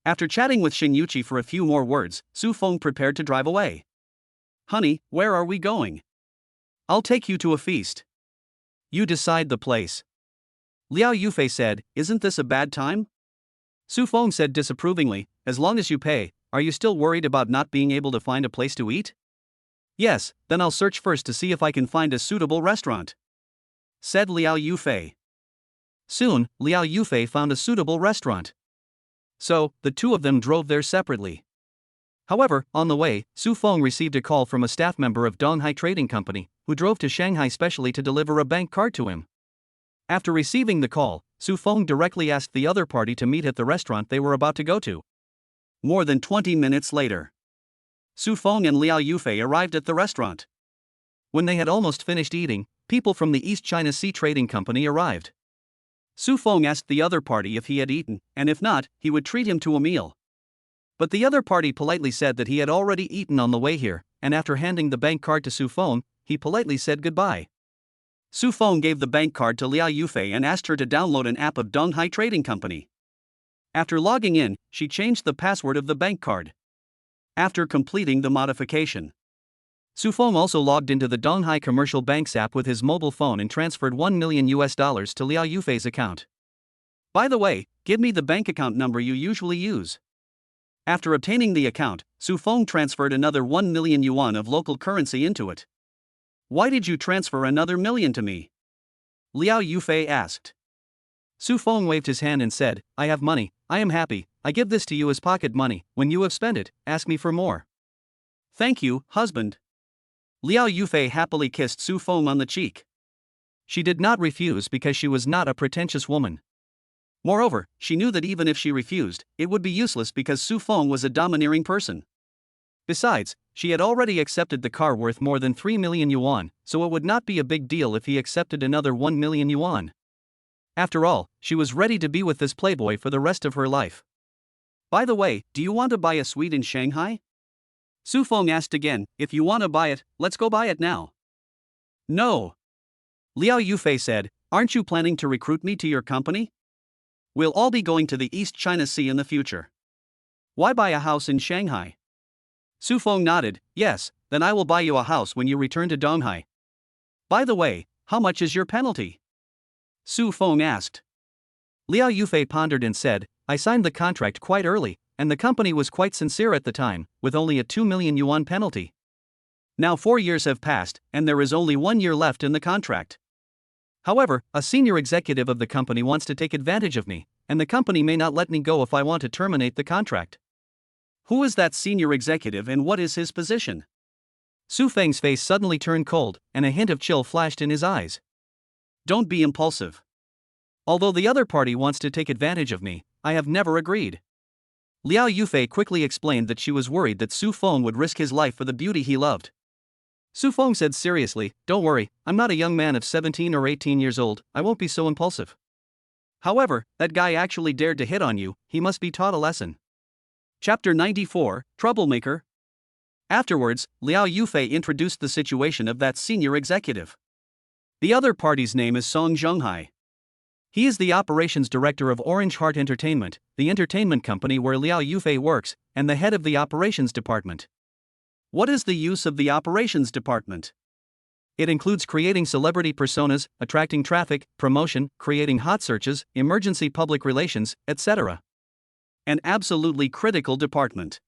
After chatting with Xin Yuqi for a few more words, Su Feng prepared to drive away. "Honey, where are we going?" "I'll take you to a feast." "You decide the place." Liao Yufei said, "Isn't this a bad time?" Su Feng said disapprovingly, "As long as you pay, are you still worried about not being able to find a place to eat?" "Yes, then I'll search first to see if I can find a suitable restaurant," said Liao Yufei. Soon, Liao Yufei found a suitable restaurant. So, the two of them drove there separately. However, on the way, Su Feng received a call from a staff member of Donghai Trading Company, who drove to Shanghai specially to deliver a bank card to him. After receiving the call, Su Feng directly asked the other party to meet at the restaurant they were about to go to. More than 20 minutes later, Su Feng and Liao Yufei arrived at the restaurant. When they had almost finished eating, people from the East China Sea Trading Company arrived. Su Feng asked the other party if he had eaten, and if not, he would treat him to a meal. But the other party politely said that he had already eaten on the way here, and after handing the bank card to Su Feng, he politely said goodbye. Su Feng gave the bank card to Liao Yufei and asked her to download an app of Donghai Trading Company. After logging in, she changed the password of the bank card. After completing the modification, Su Feng also logged into the Donghai Commercial Bank's app with his mobile phone and transferred $1 million to Liao Yufei's account. "By the way, give me the bank account number you usually use." After obtaining the account, Su Feng transferred another 1 million yuan of local currency into it. "Why did you transfer another million to me?" Liao Yufei asked. Su Feng waved his hand and said, "I have money, I am happy, I give this to you as pocket money, when you have spent it, ask me for more." "Thank you, husband." Liao Yufei happily kissed Su Feng on the cheek. She did not refuse because she was not a pretentious woman. Moreover, she knew that even if she refused, it would be useless because Su Feng was a domineering person. Besides, she had already accepted the car worth more than 3 million yuan, so it would not be a big deal if he accepted another 1 million yuan. After all, she was ready to be with this playboy for the rest of her life. By the way, do you want to buy a suite in Shanghai? Su Feng asked again. If you want to buy it, let's go buy it now. No. Liao Yufei said, aren't you planning to recruit me to your company? We'll all be going to the East China Sea in the future. Why buy a house in Shanghai? Su Feng nodded. Yes, then I will buy you a house when you return to Donghai. By the way, how much is your penalty? Su Feng asked. Liao Yufei pondered and said, I signed the contract quite early, and the company was quite sincere at the time, with only a 2 million yuan penalty. Now 4 years have passed, and there is only 1 year left in the contract. However, a senior executive of the company wants to take advantage of me, and the company may not let me go if I want to terminate the contract. Who is that senior executive and what is his position? Su Feng's face suddenly turned cold, and a hint of chill flashed in his eyes. Don't be impulsive. Although the other party wants to take advantage of me, I have never agreed. Liao Yufei quickly explained that she was worried that Su Feng would risk his life for the beauty he loved. Su Feng said seriously, don't worry, I'm not a young man of 17 or 18 years old, I won't be so impulsive. However, that guy actually dared to hit on you, he must be taught a lesson. Chapter 94, Troublemaker. Afterwards, Liao Yufei introduced the situation of that senior executive. The other party's name is Song Zhonghai. He is the operations director of Orange Heart Entertainment, the entertainment company where Liao Yufei works, and the head of the operations department. What is the use of the operations department? It includes creating celebrity personas, attracting traffic, promotion, creating hot searches, emergency public relations, etc. An absolutely critical department.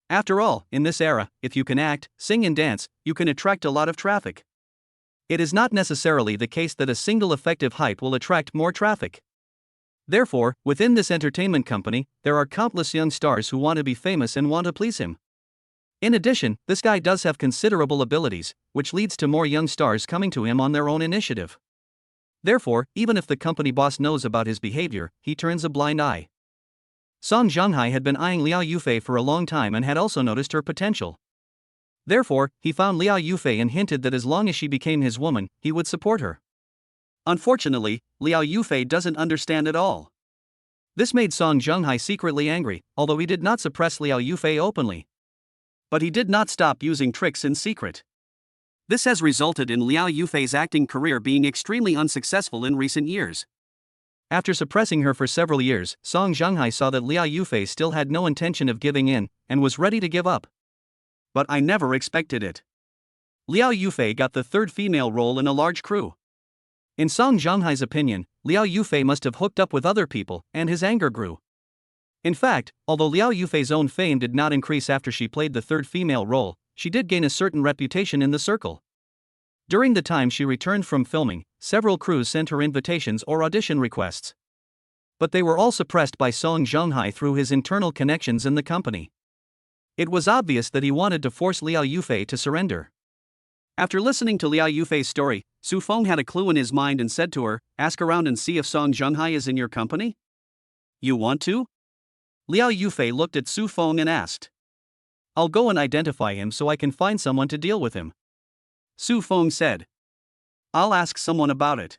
After all, in this era, if you can act, sing and dance, you can attract a lot of traffic. It is not necessarily the case that a single effective hype will attract more traffic. Therefore, within this entertainment company, there are countless young stars who want to be famous and want to please him. In addition, this guy does have considerable abilities, which leads to more young stars coming to him on their own initiative. Therefore, even if the company boss knows about his behavior, he turns a blind eye. Song Zhonghai had been eyeing Liao Yufei for a long time and had also noticed her potential. Therefore, he found Liao Yufei and hinted that as long as she became his woman, he would support her. Unfortunately, Liao Yufei doesn't understand at all. This made Song Zhonghai secretly angry, although he did not suppress Liao Yufei openly. But he did not stop using tricks in secret. This has resulted in Liao Yufei's acting career being extremely unsuccessful in recent years. After suppressing her for several years, Song Zhonghai saw that Liao Yufei still had no intention of giving in, and was ready to give up. But I never expected it. Liao Yufei got the third female role in a large crew. In Song Zhonghai's opinion, Liao Yufei must have hooked up with other people, and his anger grew. In fact, although Liao Yufei's own fame did not increase after she played the third female role, she did gain a certain reputation in the circle. During the time she returned from filming, several crews sent her invitations or audition requests. But they were all suppressed by Song Zhonghai through his internal connections in the company. It was obvious that he wanted to force Liao Yufei to surrender. After listening to Liao Yufei's story, Su Feng had a clue in his mind and said to her, ask around and see if Song Zhonghai is in your company? You want to? Liao Yufei looked at Su Feng and asked. I'll go and identify him so I can find someone to deal with him. Su Feng said. I'll ask someone about it.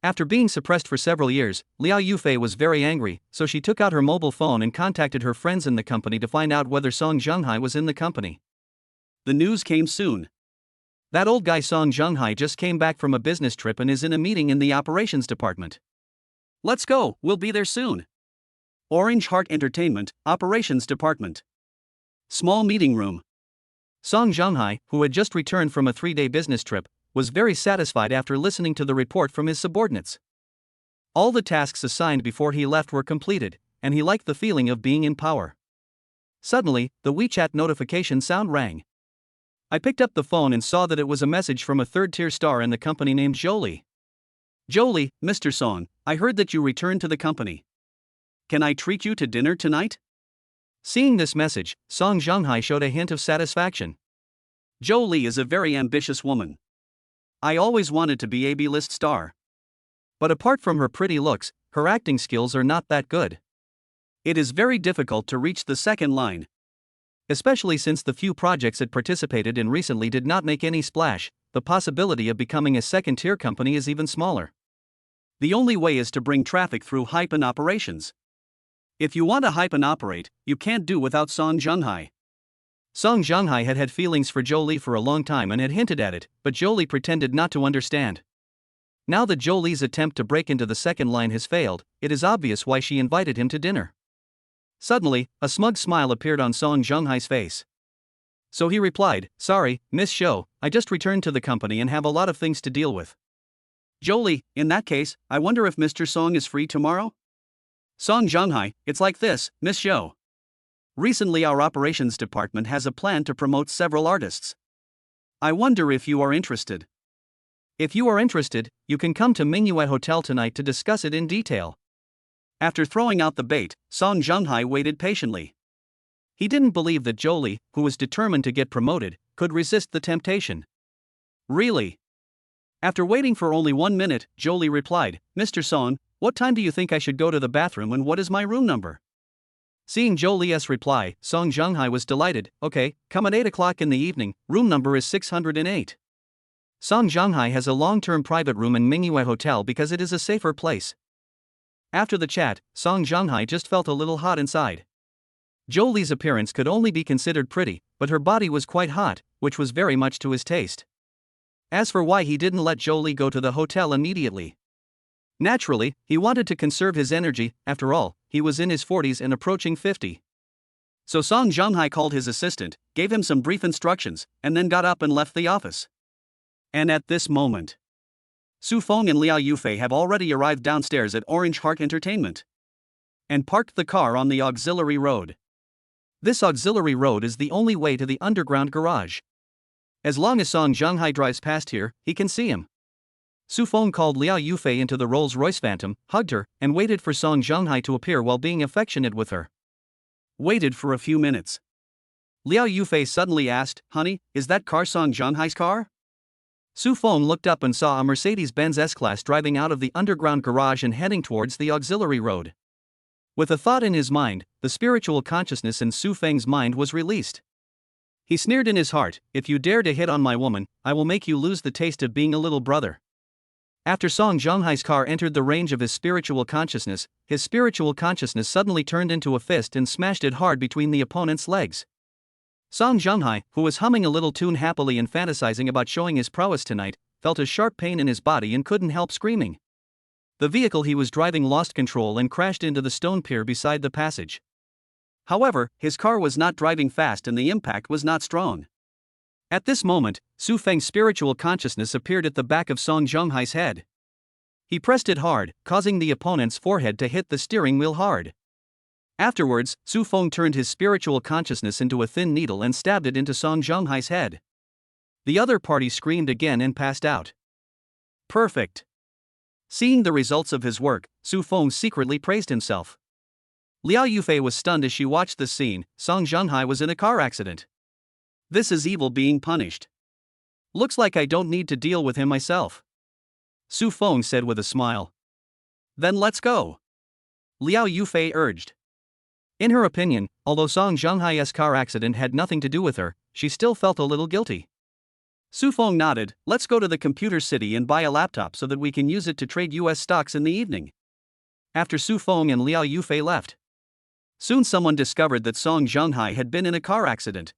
After being suppressed for several years, Liao Yufei was very angry, so she took out her mobile phone and contacted her friends in the company to find out whether Song Zhonghai was in the company. The news came soon. That old guy Song Zhonghai just came back from a business trip and is in a meeting in the operations department. Let's go, we'll be there soon. Orange Heart Entertainment, Operations Department. Small meeting room. Song Zhonghai, who had just returned from a 3-day business trip, was very satisfied after listening to the report from his subordinates. All the tasks assigned before he left were completed, and he liked the feeling of being in power. Suddenly, the WeChat notification sound rang. I picked up the phone and saw that it was a message from a third-tier star in the company named Jolie. Jolie, Mr. Song, I heard that you returned to the company. Can I treat you to dinner tonight? Seeing this message, Song Zhonghai showed a hint of satisfaction. Jolie is a very ambitious woman. I always wanted to be a B-list star. But apart from her pretty looks, her acting skills are not that good. It is very difficult to reach the second line. Especially since the few projects it participated in recently did not make any splash, the possibility of becoming a second-tier company is even smaller. The only way is to bring traffic through hype and operations. If you want to hype and operate, you can't do without Song Junghai. Song Junghai had had feelings for Jolie for a long time and had hinted at it, but Jolie pretended not to understand. Now that Jolie's attempt to break into the second line has failed, it is obvious why she invited him to dinner. Suddenly, a smug smile appeared on Song Junghai's face. So he replied, "Sorry, Miss Shou, I just returned to the company and have a lot of things to deal with." "Jolie, in that case, I wonder if Mr. Song is free tomorrow?" "Song Junghai, it's like this, Miss Shou. Recently our operations department has a plan to promote several artists. I wonder if you are interested. If you are interested, you can come to Minuet Hotel tonight to discuss it in detail." After throwing out the bait, Song Junghai waited patiently. He didn't believe that Jolie, who was determined to get promoted, could resist the temptation. "Really?" After waiting for only 1 minute, Jolie replied, "Mr. Song, what time do you think I should go to the bathroom and what is my room number?" Seeing Jolie's reply, Song Junghai was delighted. "Okay, come at 8 o'clock in the evening, room number is 608. Song Junghai has a long-term private room in Minuet Hotel because it is a safer place. After the chat, Song Junghai just felt a little hot inside. Jolie's appearance could only be considered pretty, but her body was quite hot, which was very much to his taste. As for why he didn't let Jolie go to the hotel immediately. Naturally, he wanted to conserve his energy, after all, he was in his 40s and approaching 50. So Song Junghai called his assistant, gave him some brief instructions, and then got up and left the office. And at this moment, Su Feng and Liao Yufei have already arrived downstairs at Orange Heart Entertainment and parked the car on the auxiliary road. This auxiliary road is the only way to the underground garage. As long as Song Junghai drives past here, he can see him. Su Feng called Liao Yufei into the Rolls-Royce Phantom, hugged her, and waited for Song Junghai to appear while being affectionate with her. Waited for a few minutes. Liao Yufei suddenly asked, "Honey, is that car Song Junghai's car?" Su Feng looked up and saw a Mercedes-Benz S-Class driving out of the underground garage and heading towards the auxiliary road. With a thought in his mind, the spiritual consciousness in Su Feng's mind was released. He sneered in his heart, "If you dare to hit on my woman, I will make you lose the taste of being a little brother." After Song Junghai's car entered the range of his spiritual consciousness suddenly turned into a fist and smashed it hard between the opponent's legs. Song Junghai, who was humming a little tune happily and fantasizing about showing his prowess tonight, felt a sharp pain in his body and couldn't help screaming. The vehicle he was driving lost control and crashed into the stone pier beside the passage. However, his car was not driving fast and the impact was not strong. At this moment, Su Feng's spiritual consciousness appeared at the back of Song Junghai's head. He pressed it hard, causing the opponent's forehead to hit the steering wheel hard. Afterwards, Su Feng turned his spiritual consciousness into a thin needle and stabbed it into Song Junghai's head. The other party screamed again and passed out. Perfect. Seeing the results of his work, Su Feng secretly praised himself. Liao Yufei was stunned as she watched this scene. Song Junghai was in a car accident. This is evil being punished. Looks like I don't need to deal with him myself. Su Feng said with a smile. Then let's go. Liao Yufei urged. In her opinion, although Song Junghai's car accident had nothing to do with her, she still felt a little guilty. Su Feng nodded. Let's go to the computer city and buy a laptop so that we can use it to trade US stocks in the evening. After Su Feng and Liao Yufei left, soon someone discovered that Song Junghai had been in a car accident.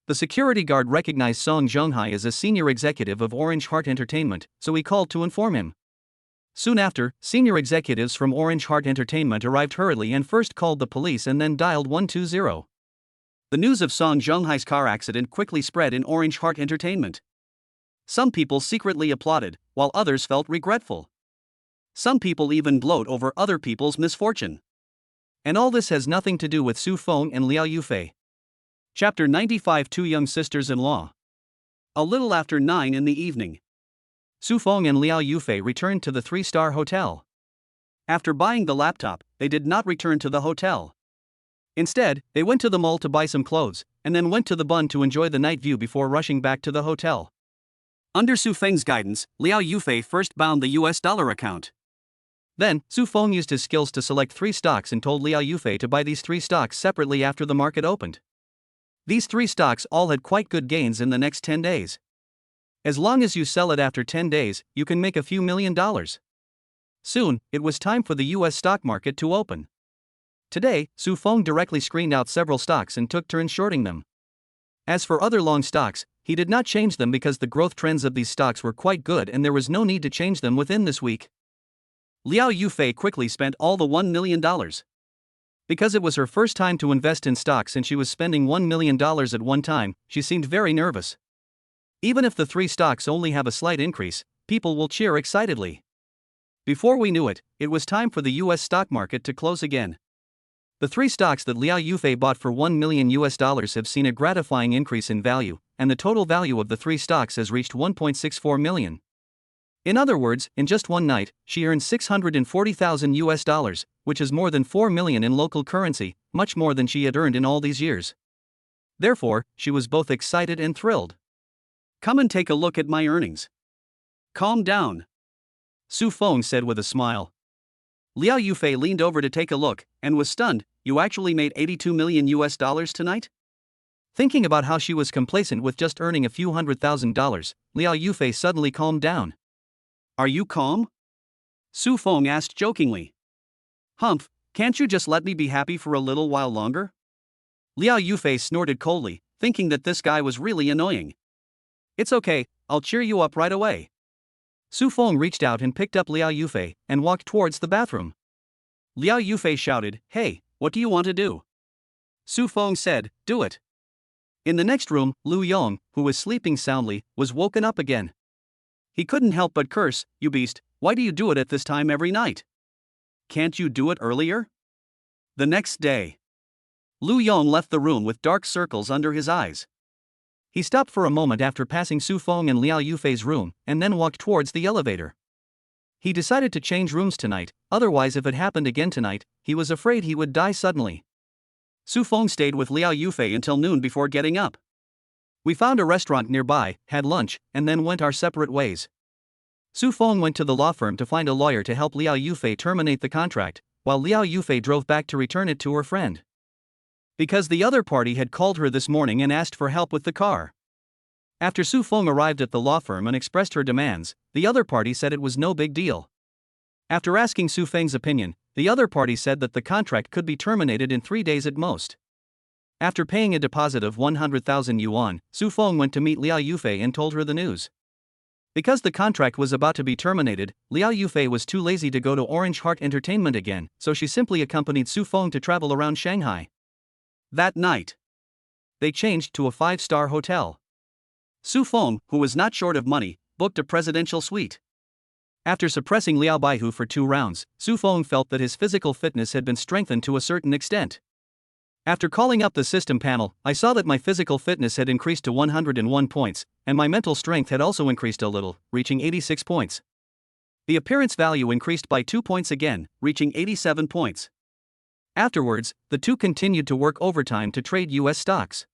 The security guard recognized Song Junghai as a senior executive of Orange Heart Entertainment, so he called to inform him. Soon after, senior executives from Orange Heart Entertainment arrived hurriedly and first called the police and then dialed 120. The news of Song Junghai's car accident quickly spread in Orange Heart Entertainment. Some people secretly applauded, while others felt regretful. Some people even gloat over other people's misfortune. And all this has nothing to do with Su Feng and Liao Yufei. Chapter 95 Two Young Sisters-in-Law. A little after 9 in the evening, Su Feng and Liao Yufei returned to the 3-star hotel. After buying the laptop, they did not return to the hotel. Instead, they went to the mall to buy some clothes, and then went to the bund to enjoy the night view before rushing back to the hotel. Under Su Feng's guidance, Liao Yufei first bound the US dollar account. Then, Su Feng used his skills to select 3 stocks and told Liao Yufei to buy these 3 stocks separately after the market opened. These 3 stocks all had quite good gains in the next 10 days. As long as you sell it after 10 days, you can make a few $1,000,000. Soon, it was time for the US stock market to open. Today, Su Feng directly screened out several stocks and took turns shorting them. As for other long stocks, he did not change them because the growth trends of these stocks were quite good and there was no need to change them within this week. Liao Yufei quickly spent all the $1 million. Because it was her first time to invest in stocks and she was spending $1 million at one time, she seemed very nervous. Even if the 3 stocks only have a slight increase, people will cheer excitedly. Before we knew it, it was time for the US stock market to close again. The 3 stocks that Liao Yufei bought for $1 million have seen a gratifying increase in value, and the total value of the 3 stocks has reached $1.64 million. In other words, in just one night, she earned $640,000, which is more than $4 million in local currency, much more than she had earned in all these years. Therefore, she was both excited and thrilled. Come and take a look at my earnings. Calm down, Su Feng said with a smile. Liao Yufei leaned over to take a look, and was stunned. You actually made $82 million tonight? Thinking about how she was complacent with just earning a few $100,000, Liao Yufei suddenly calmed down. Are you calm? Su Feng asked jokingly. Humph, can't you just let me be happy for a little while longer? Liao Yufei snorted coldly, thinking that this guy was really annoying. It's okay, I'll cheer you up right away. Su Feng reached out and picked up Liao Yufei and walked towards the bathroom. Liao Yufei shouted, Hey, what do you want to do? Su Feng said, Do it. In the next room, Lu Yong, who was sleeping soundly, was woken up again. He couldn't help but curse, You beast, why do you do it at this time every night? Can't you do it earlier? The next day, Lu Yong left the room with dark circles under his eyes. He stopped for a moment after passing Su Feng and Liao Yufei's room, and then walked towards the elevator. He decided to change rooms tonight, otherwise if it happened again tonight, he was afraid he would die suddenly. Su Feng stayed with Liao Yufei until noon before getting up. We found a restaurant nearby, had lunch, and then went our separate ways. Su Feng went to the law firm to find a lawyer to help Liao Yufei terminate the contract, while Liao Yufei drove back to return it to her friend. Because the other party had called her this morning and asked for help with the car. After Su Feng arrived at the law firm and expressed her demands, the other party said it was no big deal. After asking Su Feng's opinion, the other party said that the contract could be terminated in 3 days at most. After paying a deposit of 100,000 yuan, Su Feng went to meet Liao Yufei and told her the news. Because the contract was about to be terminated, Liao Yufei was too lazy to go to Orange Heart Entertainment again, so she simply accompanied Su Feng to travel around Shanghai. That night, they changed to a 5-star hotel. Su Feng, who was not short of money, booked a presidential suite. After suppressing Liao Baihu for 2 rounds, Su Feng felt that his physical fitness had been strengthened to a certain extent. After calling up the system panel, I saw that my physical fitness had increased to 101 points, and my mental strength had also increased a little, reaching 86 points. The appearance value increased by 2 points again, reaching 87 points. Afterwards, the two continued to work overtime to trade US stocks.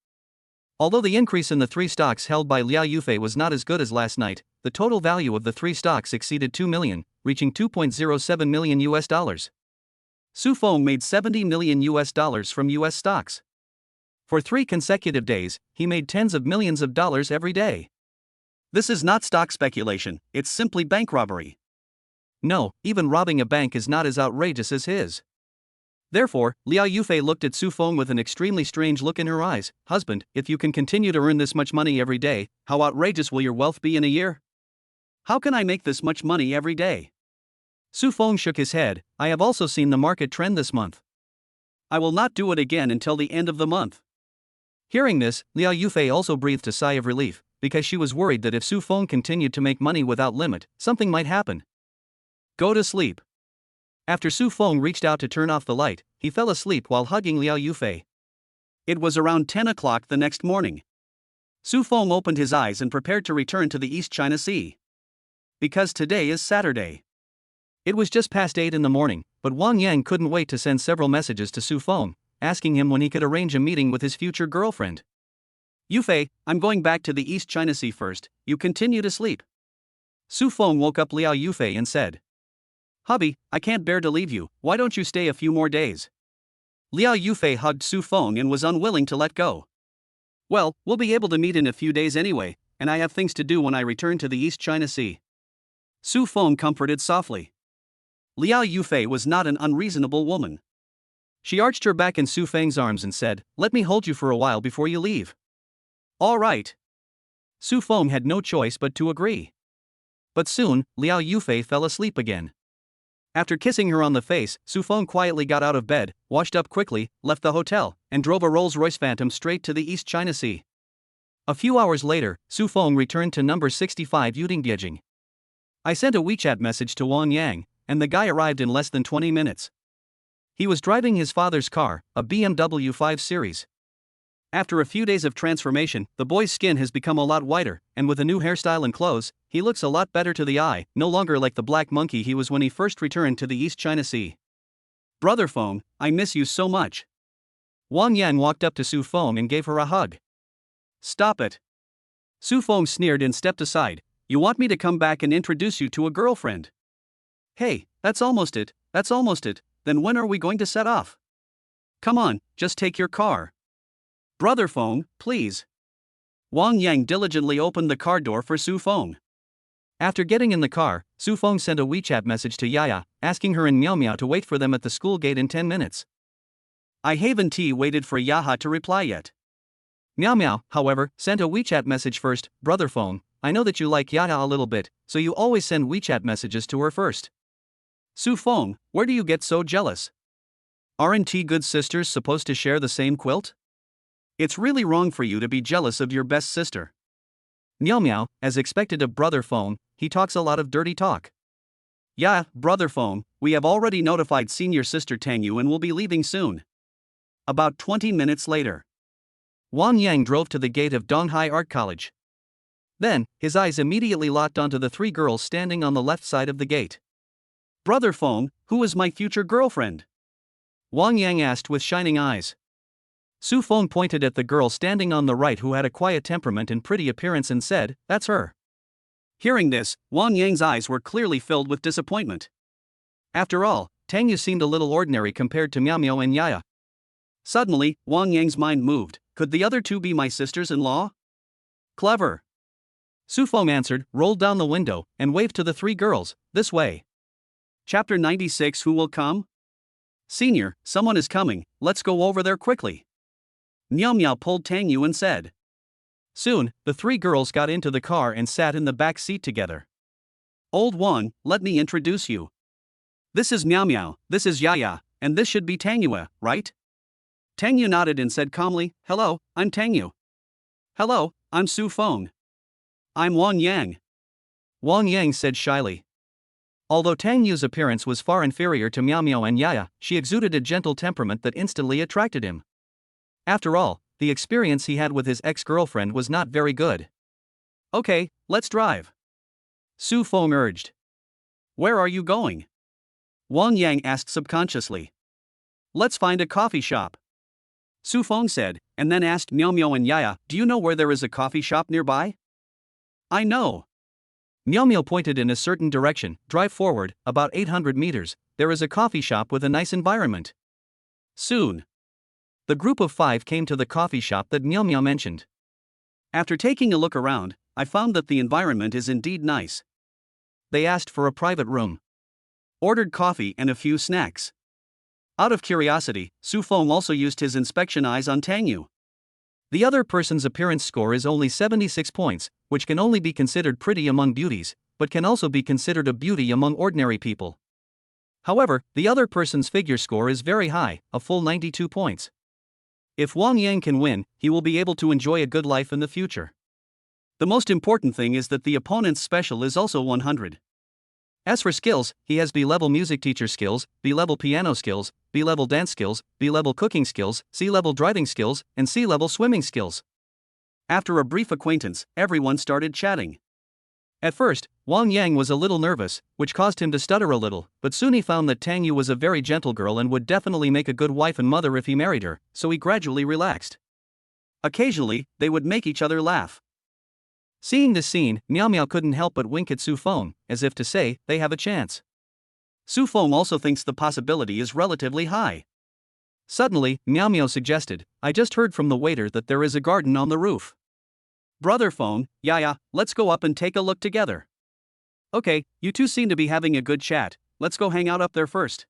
Although the increase in the 3 stocks held by Liao Yufei was not as good as last night, the total value of the 3 stocks exceeded 2 million, reaching $2.07 million. Su Feng made $70 million from US stocks. For 3 consecutive days, he made tens of millions of dollars every day. This is not stock speculation, it's simply bank robbery. No, even robbing a bank is not as outrageous as his. Therefore, Liao Yufei looked at Su Feng with an extremely strange look in her eyes. Husband, if you can continue to earn this much money every day, how outrageous will your wealth be in a year? How can I make this much money every day? Su Feng shook his head. I have also seen the market trend this month. I will not do it again until the end of the month. Hearing this, Liao Yufei also breathed a sigh of relief, because she was worried that if Su Feng continued to make money without limit, something might happen. Go to sleep. After Su Feng reached out to turn off the light, he fell asleep while hugging Liao Yufei. It was around 10 o'clock the next morning. Su Feng opened his eyes and prepared to return to the East China Sea. Because today is Saturday. It was just past 8 in the morning, but Wang Yang couldn't wait to send several messages to Su Feng, asking him when he could arrange a meeting with his future girlfriend. Yufei, I'm going back to the East China Sea first, you continue to sleep. Su Feng woke up Liao Yufei and said. Hubby, I can't bear to leave you, why don't you stay a few more days? Liao Yufei hugged Su Feng and was unwilling to let go. Well, we'll be able to meet in a few days anyway, and I have things to do when I return to the East China Sea. Su Feng comforted softly. Liao Yufei was not an unreasonable woman. She arched her back in Su Feng's arms and said, "Let me hold you for a while before you leave." All right. Su Feng had no choice but to agree. But soon, Liao Yufei fell asleep again. After kissing her on the face, Su Feng quietly got out of bed, washed up quickly, left the hotel, and drove a Rolls-Royce Phantom straight to the East China Sea. A few hours later, Su Feng returned to number 65 Yudingbiejing. I sent a WeChat message to Wang Yang, and the guy arrived in less than 20 minutes. He was driving his father's car, a BMW 5 Series. After a few days of transformation, the boy's skin has become a lot whiter, and with a new hairstyle and clothes, he looks a lot better to the eye, no longer like the black monkey he was when he first returned to the East China Sea. Brother Feng, I miss you so much. Wang Yang walked up to Su Feng and gave her a hug. Stop it. Su Feng sneered and stepped aside. You want me to come back and introduce you to a girlfriend? Hey, that's almost it, then when are we going to set off? Come on, just take your car. Brother Feng, please. Wang Yang diligently opened the car door for Su Feng. After getting in the car, Su Feng sent a WeChat message to Yaya, asking her and Miao Miao to wait for them at the school gate in 10 minutes. I haven't waited for Yaha to reply yet. Miao Miao, however, sent a WeChat message first. Brother Feng, I know that you like Yaya a little bit, so you always send WeChat messages to her first. Su Feng, where do you get so jealous? Aren't good sisters supposed to share the same quilt? It's really wrong for you to be jealous of your best sister. Miao Miao, as expected of Brother Feng, he talks a lot of dirty talk. Yeah, Brother Feng, we have already notified senior sister Tangyu and will be leaving soon. About 20 minutes later. Wang Yang drove to the gate of Donghai Art College. Then, his eyes immediately locked onto the three girls standing on the left side of the gate. Brother Feng, who is my future girlfriend? Wang Yang asked with shining eyes. Su Feng pointed at the girl standing on the right who had a quiet temperament and pretty appearance and said, "That's her." Hearing this, Wang Yang's eyes were clearly filled with disappointment. After all, Tangyu seemed a little ordinary compared to Miao Miao and Yaya. Suddenly, Wang Yang's mind moved. Could the other two be my sisters-in-law? Clever. Su Feng answered, rolled down the window, and waved to the three girls, "This way." Chapter 96. Who will come? Senior, someone is coming, let's go over there quickly. Miao Miao pulled Tangyu and said. Soon, the three girls got into the car and sat in the back seat together. Old one, let me introduce you. This is Miao Miao, this is Yaya, and this should be Tangyu, right? Tangyu nodded and said calmly, "Hello, I'm Tangyu." "Hello, I'm Su Feng." "I'm Wang Yang." Wang Yang said shyly. Although Tangyu's appearance was far inferior to Miao Miao and Yaya, she exuded a gentle temperament that instantly attracted him. After all, the experience he had with his ex-girlfriend was not very good. "Okay, let's drive." Su Feng urged. "Where are you going?" Wang Yang asked subconsciously. "Let's find a coffee shop." Su Feng said, and then asked Miao Miao and Yaya, "Do you know where there is a coffee shop nearby?" "I know." Miao Miao pointed in a certain direction. "Drive forward, about 800 meters, there is a coffee shop with a nice environment." Soon, the group of 5 came to the coffee shop that Miao Miao mentioned. After taking a look around, I found that the environment is indeed nice. They asked for a private room, ordered coffee and a few snacks. Out of curiosity, Su Feng also used his inspection eyes on Tangyu. The other person's appearance score is only 76 points, which can only be considered pretty among beauties, but can also be considered a beauty among ordinary people. However, the other person's figure score is very high, a full 92 points. If Wang Yang can win, he will be able to enjoy a good life in the future. The most important thing is that the opponent's special is also 100. As for skills, he has B-level music teacher skills, B-level piano skills, B-level dance skills, B-level cooking skills, C-level driving skills, and C-level swimming skills. After a brief acquaintance, everyone started chatting. At first, Wang Yang was a little nervous, which caused him to stutter a little, but soon he found that Tangyu was a very gentle girl and would definitely make a good wife and mother if he married her, so he gradually relaxed. Occasionally, they would make each other laugh. Seeing this scene, Miao Miao couldn't help but wink at Su Feng, as if to say, they have a chance. Su Feng also thinks the possibility is relatively high. Suddenly, Miao Miao suggested, I just heard from the waiter that there is a garden on the roof. Brother Feng, yeah, let's go up and take a look together. Okay, you two seem to be having a good chat, let's go hang out up there first.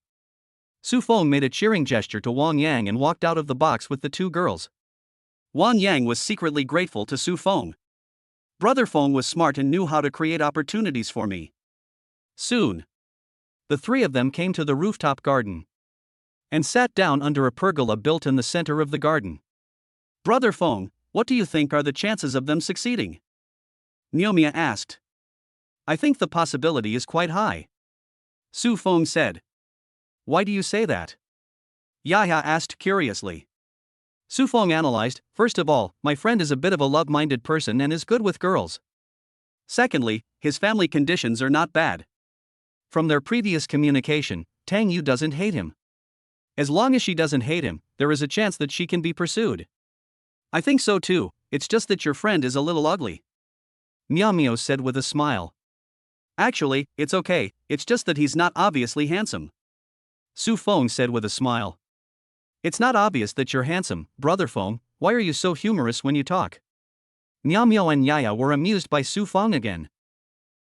Su Feng made a cheering gesture to Wang Yang and walked out of the box with the two girls. Wang Yang was secretly grateful to Su Feng. Brother Feng was smart and knew how to create opportunities for me. Soon, the three of them came to the rooftop garden and sat down under a pergola built in the center of the garden. Brother Feng, what do you think are the chances of them succeeding? Niomia asked. I think the possibility is quite high. Su Feng said. Why do you say that? Yaya asked curiously. Su Feng analyzed, first of all, my friend is a bit of a love-minded person and is good with girls. Secondly, his family conditions are not bad. From their previous communication, Tang Yu doesn't hate him. As long as she doesn't hate him, there is a chance that she can be pursued. I think so too, it's just that your friend is a little ugly. Miao Miao said with a smile. Actually, it's okay, it's just that he's not obviously handsome. Su Feng said with a smile. It's not obvious that you're handsome, Brother Feng, why are you so humorous when you talk? Miao Miao and Yaya were amused by Su Feng again.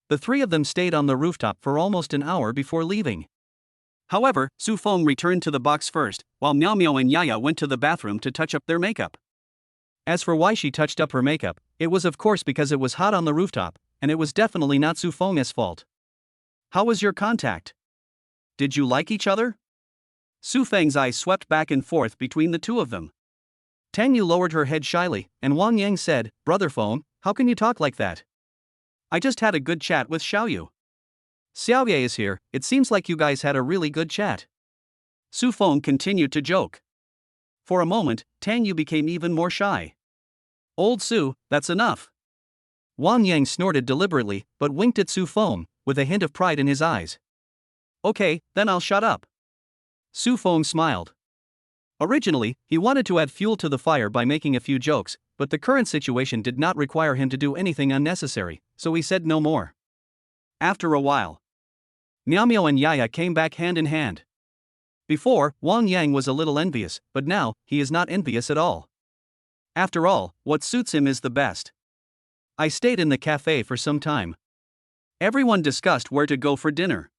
The three of them stayed on the rooftop for almost an hour before leaving. However, Su Feng returned to the box first, while Miao Miao and Yaya went to the bathroom to touch up their makeup. As for why she touched up her makeup, it was of course because it was hot on the rooftop, and it was definitely not Su Feng's fault. How was your contact? Did you like each other? Su Feng's eyes swept back and forth between the two of them. Tang Yu lowered her head shyly, and Wang Yang said, Brother Feng, how can you talk like that? I just had a good chat with Xiaoyu. Xiaoye is here, it seems like you guys had a really good chat. Su Feng continued to joke. For a moment, Tang Yu became even more shy. Old Su, that's enough. Wang Yang snorted deliberately, but winked at Su Feng, with a hint of pride in his eyes. Okay, then I'll shut up. Su Feng smiled. Originally, he wanted to add fuel to the fire by making a few jokes, but the current situation did not require him to do anything unnecessary, so he said no more. After a while, Miao Miao and Yaya came back hand in hand. Before, Wang Yang was a little envious, but now, he is not envious at all. After all, what suits him is the best. I stayed in the cafe for some time. Everyone discussed where to go for dinner.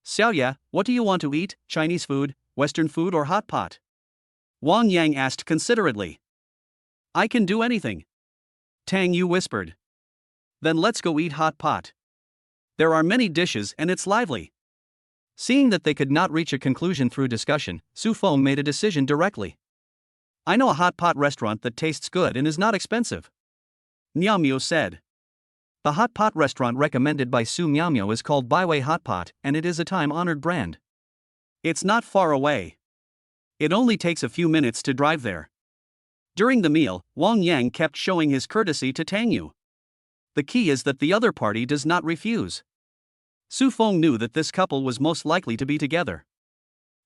Xiaoya, what do you want to eat, Chinese food, Western food or hot pot? Wang Yang asked considerately. I can do anything. Tang Yu whispered. Then let's go eat hot pot. There are many dishes and it's lively. Seeing that they could not reach a conclusion through discussion, Su Feng made a decision directly. I know a hot pot restaurant that tastes good and is not expensive. Miao Miao said. The hot pot restaurant recommended by Su Miao Miao is called Baiwei Hot Pot, and it is a time-honored brand. It's not far away. It only takes a few minutes to drive there. During the meal, Wang Yang kept showing his courtesy to Tang Yu. The key is that the other party does not refuse. Su Feng knew that this couple was most likely to be together.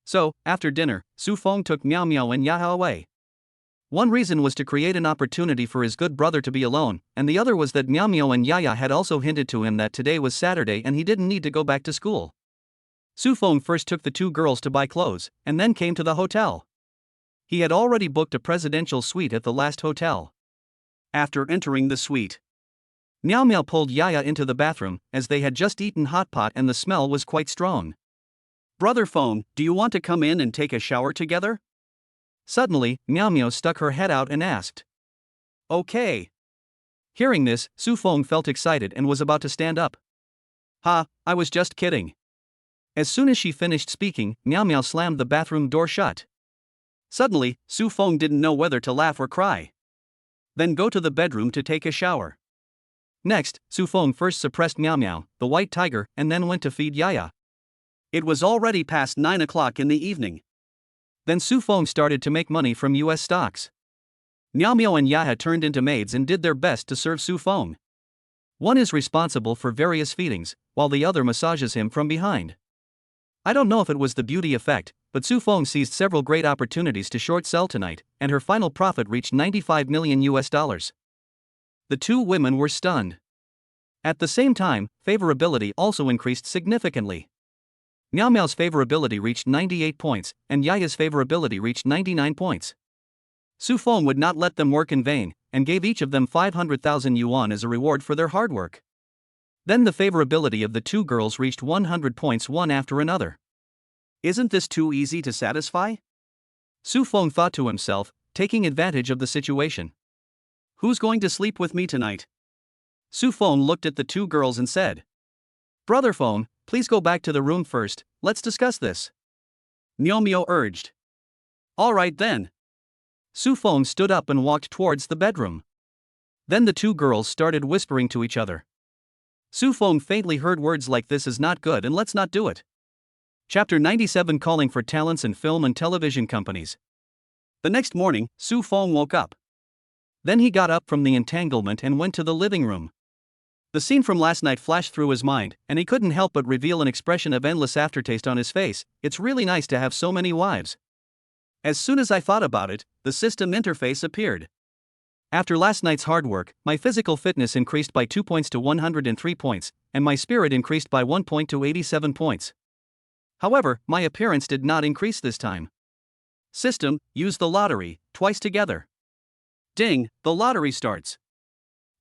So, after dinner, Su Feng took Miao Miao and Yaya away. One reason was to create an opportunity for his good brother to be alone, and the other was that Miao Miao and Yaya had also hinted to him that today was Saturday and he didn't need to go back to school. Su Feng first took the two girls to buy clothes, and then came to the hotel. He had already booked a presidential suite at the last hotel. After entering the suite, Miao Miao pulled Yaya into the bathroom, as they had just eaten hot pot and the smell was quite strong. Brother Feng, do you want to come in and take a shower together? Suddenly, Miao Miao stuck her head out and asked. Okay. Hearing this, Su Feng felt excited and was about to stand up. Ha, I was just kidding. As soon as she finished speaking, Miao Miao slammed the bathroom door shut. Suddenly, Su Feng didn't know whether to laugh or cry. Then go to the bedroom to take a shower. Next, Su Feng first suppressed Miao Miao, the white tiger, and then went to feed Yaya. It was already past 9 o'clock in the evening. Then Su Feng started to make money from US stocks. Miao Miao and Yaya turned into maids and did their best to serve Su Feng. One is responsible for various feedings, while the other massages him from behind. I don't know if it was the beauty effect, but Su Feng seized several great opportunities to short sell tonight, and her final profit reached $95 million. The two women were stunned. At the same time, favorability also increased significantly. Meow Meow's favorability reached 98 points, and Yaya's favorability reached 99 points. Su Feng would not let them work in vain, and gave each of them 500,000 yuan as a reward for their hard work. Then the favorability of the two girls reached 100 points one after another. Isn't this too easy to satisfy? Su Feng thought to himself, taking advantage of the situation. Who's going to sleep with me tonight? Su Feng looked at the two girls and said, Brother Feng, please go back to the room first, let's discuss this. Miao Miao urged. All right then. Su Feng stood up and walked towards the bedroom. Then the two girls started whispering to each other. Su Feng faintly heard words like this is not good and let's not do it. Chapter 97 Calling for Talents in Film and Television Companies. The next morning, Su Feng woke up. Then he got up from the entanglement and went to the living room. The scene from last night flashed through his mind, and he couldn't help but reveal an expression of endless aftertaste on his face. It's really nice to have so many wives. As soon as I thought about it, the system interface appeared. After last night's hard work, my physical fitness increased by 2 points to 103 points, and my spirit increased by 1 point to 87 points. However, my appearance did not increase this time. System, use the lottery, twice together. Ding, the lottery starts.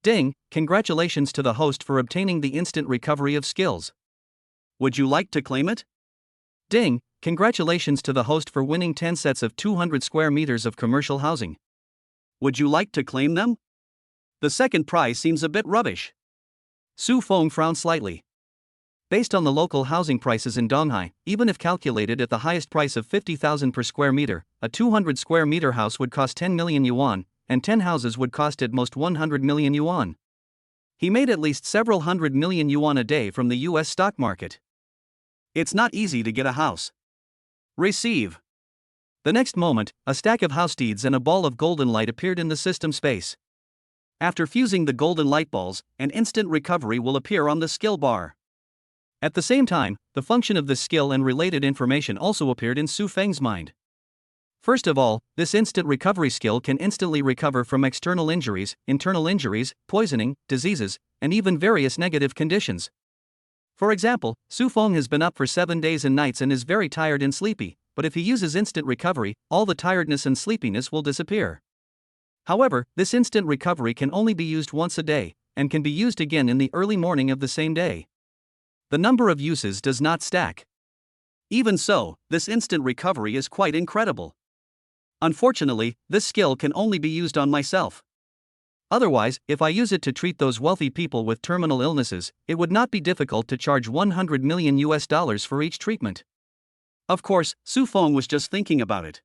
Ding, congratulations to the host for obtaining the instant recovery of skills. Would you like to claim it? Ding, congratulations to the host for winning 10 sets of 200 square meters of commercial housing. Would you like to claim them? The second prize seems a bit rubbish. Su Feng frowned slightly. Based on the local housing prices in Donghai, even if calculated at the highest price of 50,000 per square meter, a 200 square meter house would cost 10 million yuan, and 10 houses would cost at most 100 million yuan. He made at least several hundred million yuan a day from the US stock market. It's not easy to get a house. Receive. The next moment, a stack of house deeds and a ball of golden light appeared in the system space. After fusing the golden light balls, an instant recovery will appear on the skill bar. At the same time, the function of this skill and related information also appeared in Su Feng's mind. First of all, this instant recovery skill can instantly recover from external injuries, internal injuries, poisoning, diseases, and even various negative conditions. For example, Su Feng has been up for 7 days and nights and is very tired and sleepy, but if he uses instant recovery, all the tiredness and sleepiness will disappear. However, this instant recovery can only be used once a day, and can be used again in the early morning of the same day. The number of uses does not stack. Even so, this instant recovery is quite incredible. Unfortunately, this skill can only be used on myself. Otherwise, if I use it to treat those wealthy people with terminal illnesses, it would not be difficult to charge 100 million US dollars for each treatment. Of course, Su Feng was just thinking about it.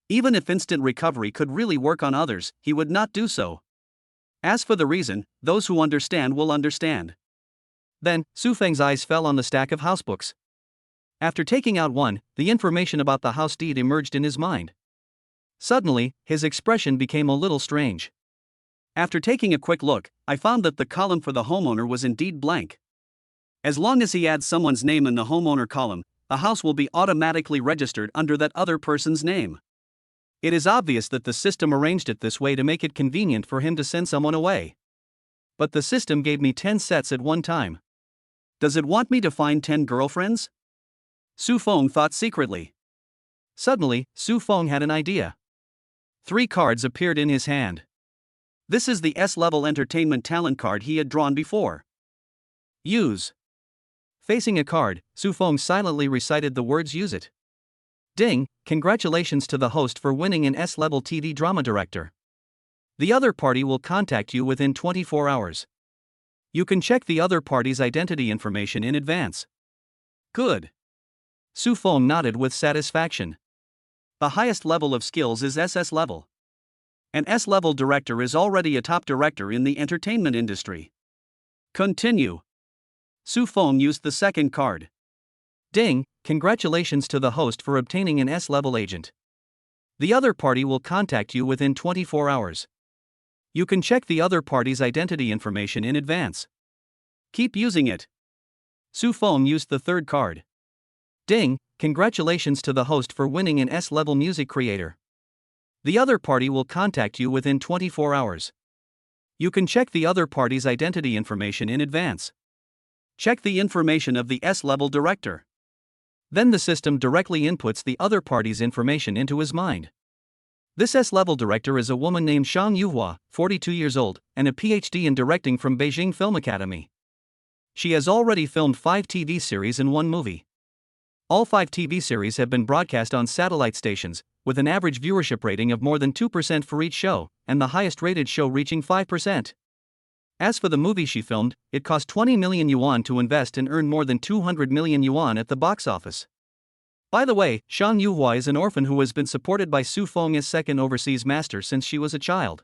Even if instant recovery could really work on others, he would not do so. As for the reason, those who understand will understand. Then, Su Feng's eyes fell on the stack of housebooks. After taking out one, the information about the house deed emerged in his mind. Suddenly, his expression became a little strange. After taking a quick look, I found that the column for the homeowner was indeed blank. As long as he adds someone's name in the homeowner column, the house will be automatically registered under that other person's name. It is obvious that the system arranged it this way to make it convenient for him to send someone away. But the system gave me 10 sets at one time. Does it want me to find 10 girlfriends? Su Feng thought secretly. Suddenly, Su Feng had an idea. 3 cards appeared in his hand. This is the S-level entertainment talent card he had drawn before. Use. Facing a card, Su Feng silently recited the words use it. Ding, congratulations to the host for winning an S-level TV drama director. The other party will contact you within 24 hours. You can check the other party's identity information in advance. Good. Su Feng nodded with satisfaction. The highest level of skills is SS level. An S-level director is already a top director in the entertainment industry. Continue. Su Feng used the second card. Ding, congratulations to the host for obtaining an S-level agent. The other party will contact you within 24 hours. You can check the other party's identity information in advance. Keep using it. Su Feng used the third card. Ding, congratulations to the host for winning an S-level music creator. The other party will contact you within 24 hours. You can check the other party's identity information in advance. Check the information of the S-level director. Then the system directly inputs the other party's information into his mind. This S-level director is a woman named Shang Yuhua, 42 years old, and a PhD in directing from Beijing Film Academy. She has already filmed 5 TV series and 1 movie. All 5 TV series have been broadcast on satellite stations, with an average viewership rating of more than 2% for each show, and the highest rated show reaching 5%. As for the movie she filmed, it cost 20 million yuan to invest and earned more than 200 million yuan at the box office. By the way, Shang Yuhua is an orphan who has been supported by Su Feng as second overseas master since she was a child.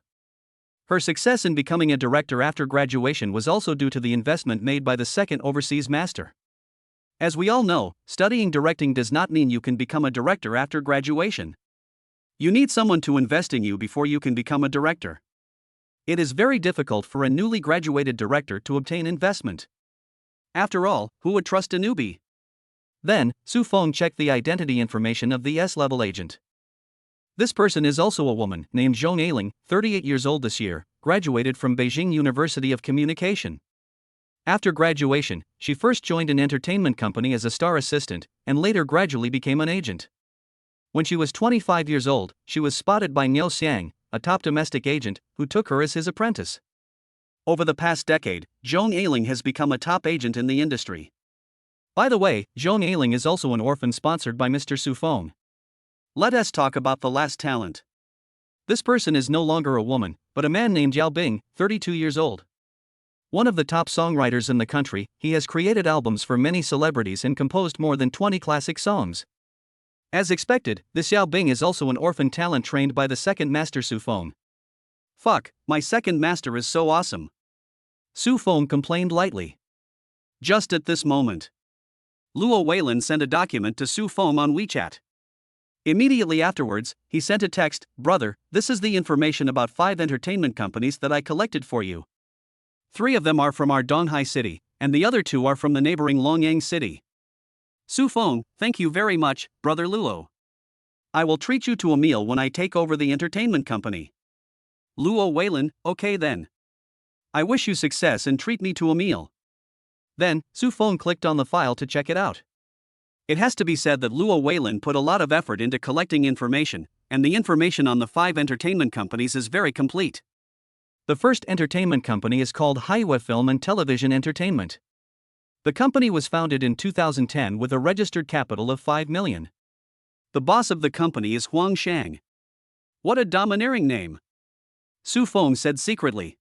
Her success in becoming a director after graduation was also due to the investment made by the second overseas master. As we all know, studying directing does not mean you can become a director after graduation. You need someone to invest in you before you can become a director. It is very difficult for a newly graduated director to obtain investment. After all, who would trust a newbie? Then, Su Feng checked the identity information of the S-level agent. This person is also a woman named Zhong Ailing, 38 years old this year, graduated from Beijing University of Communication. After graduation, she first joined an entertainment company as a star assistant, and later gradually became an agent. When she was 25 years old, she was spotted by Niu Xiang, a top domestic agent, who took her as his apprentice. Over the past decade, Zhong Ailing has become a top agent in the industry. By the way, Zhong Ailing is also an orphan sponsored by Mr. Su Feng. Let us talk about the last talent. This person is no longer a woman, but a man named Yao Bing, 32 years old. One of the top songwriters in the country, he has created albums for many celebrities and composed more than 20 classic songs. As expected, this Yao Bing is also an orphan talent trained by the second master Su Feng. Fuck, my second master is so awesome. Su Feng complained lightly. Just at this moment, Luo Weilin sent a document to Su Feng on WeChat. Immediately afterwards, he sent a text, "Brother, this is the information about 5 entertainment companies that I collected for you. 3 of them are from our Donghai city, and the other 2 are from the neighboring Longyang city. Su Feng, thank you very much, Brother Luo. I will treat you to a meal when I take over the entertainment company." Luo Weilin, okay then. I wish you success and treat me to a meal. Then, Su Feng clicked on the file to check it out. It has to be said that Luo Weilin put a lot of effort into collecting information, and the information on the 5 entertainment companies is very complete. The first entertainment company is called Haiwa Film and Television Entertainment. The company was founded in 2010 with a registered capital of 5 million. The boss of the company is Huang Shang. What a domineering name. Su Feng said secretly.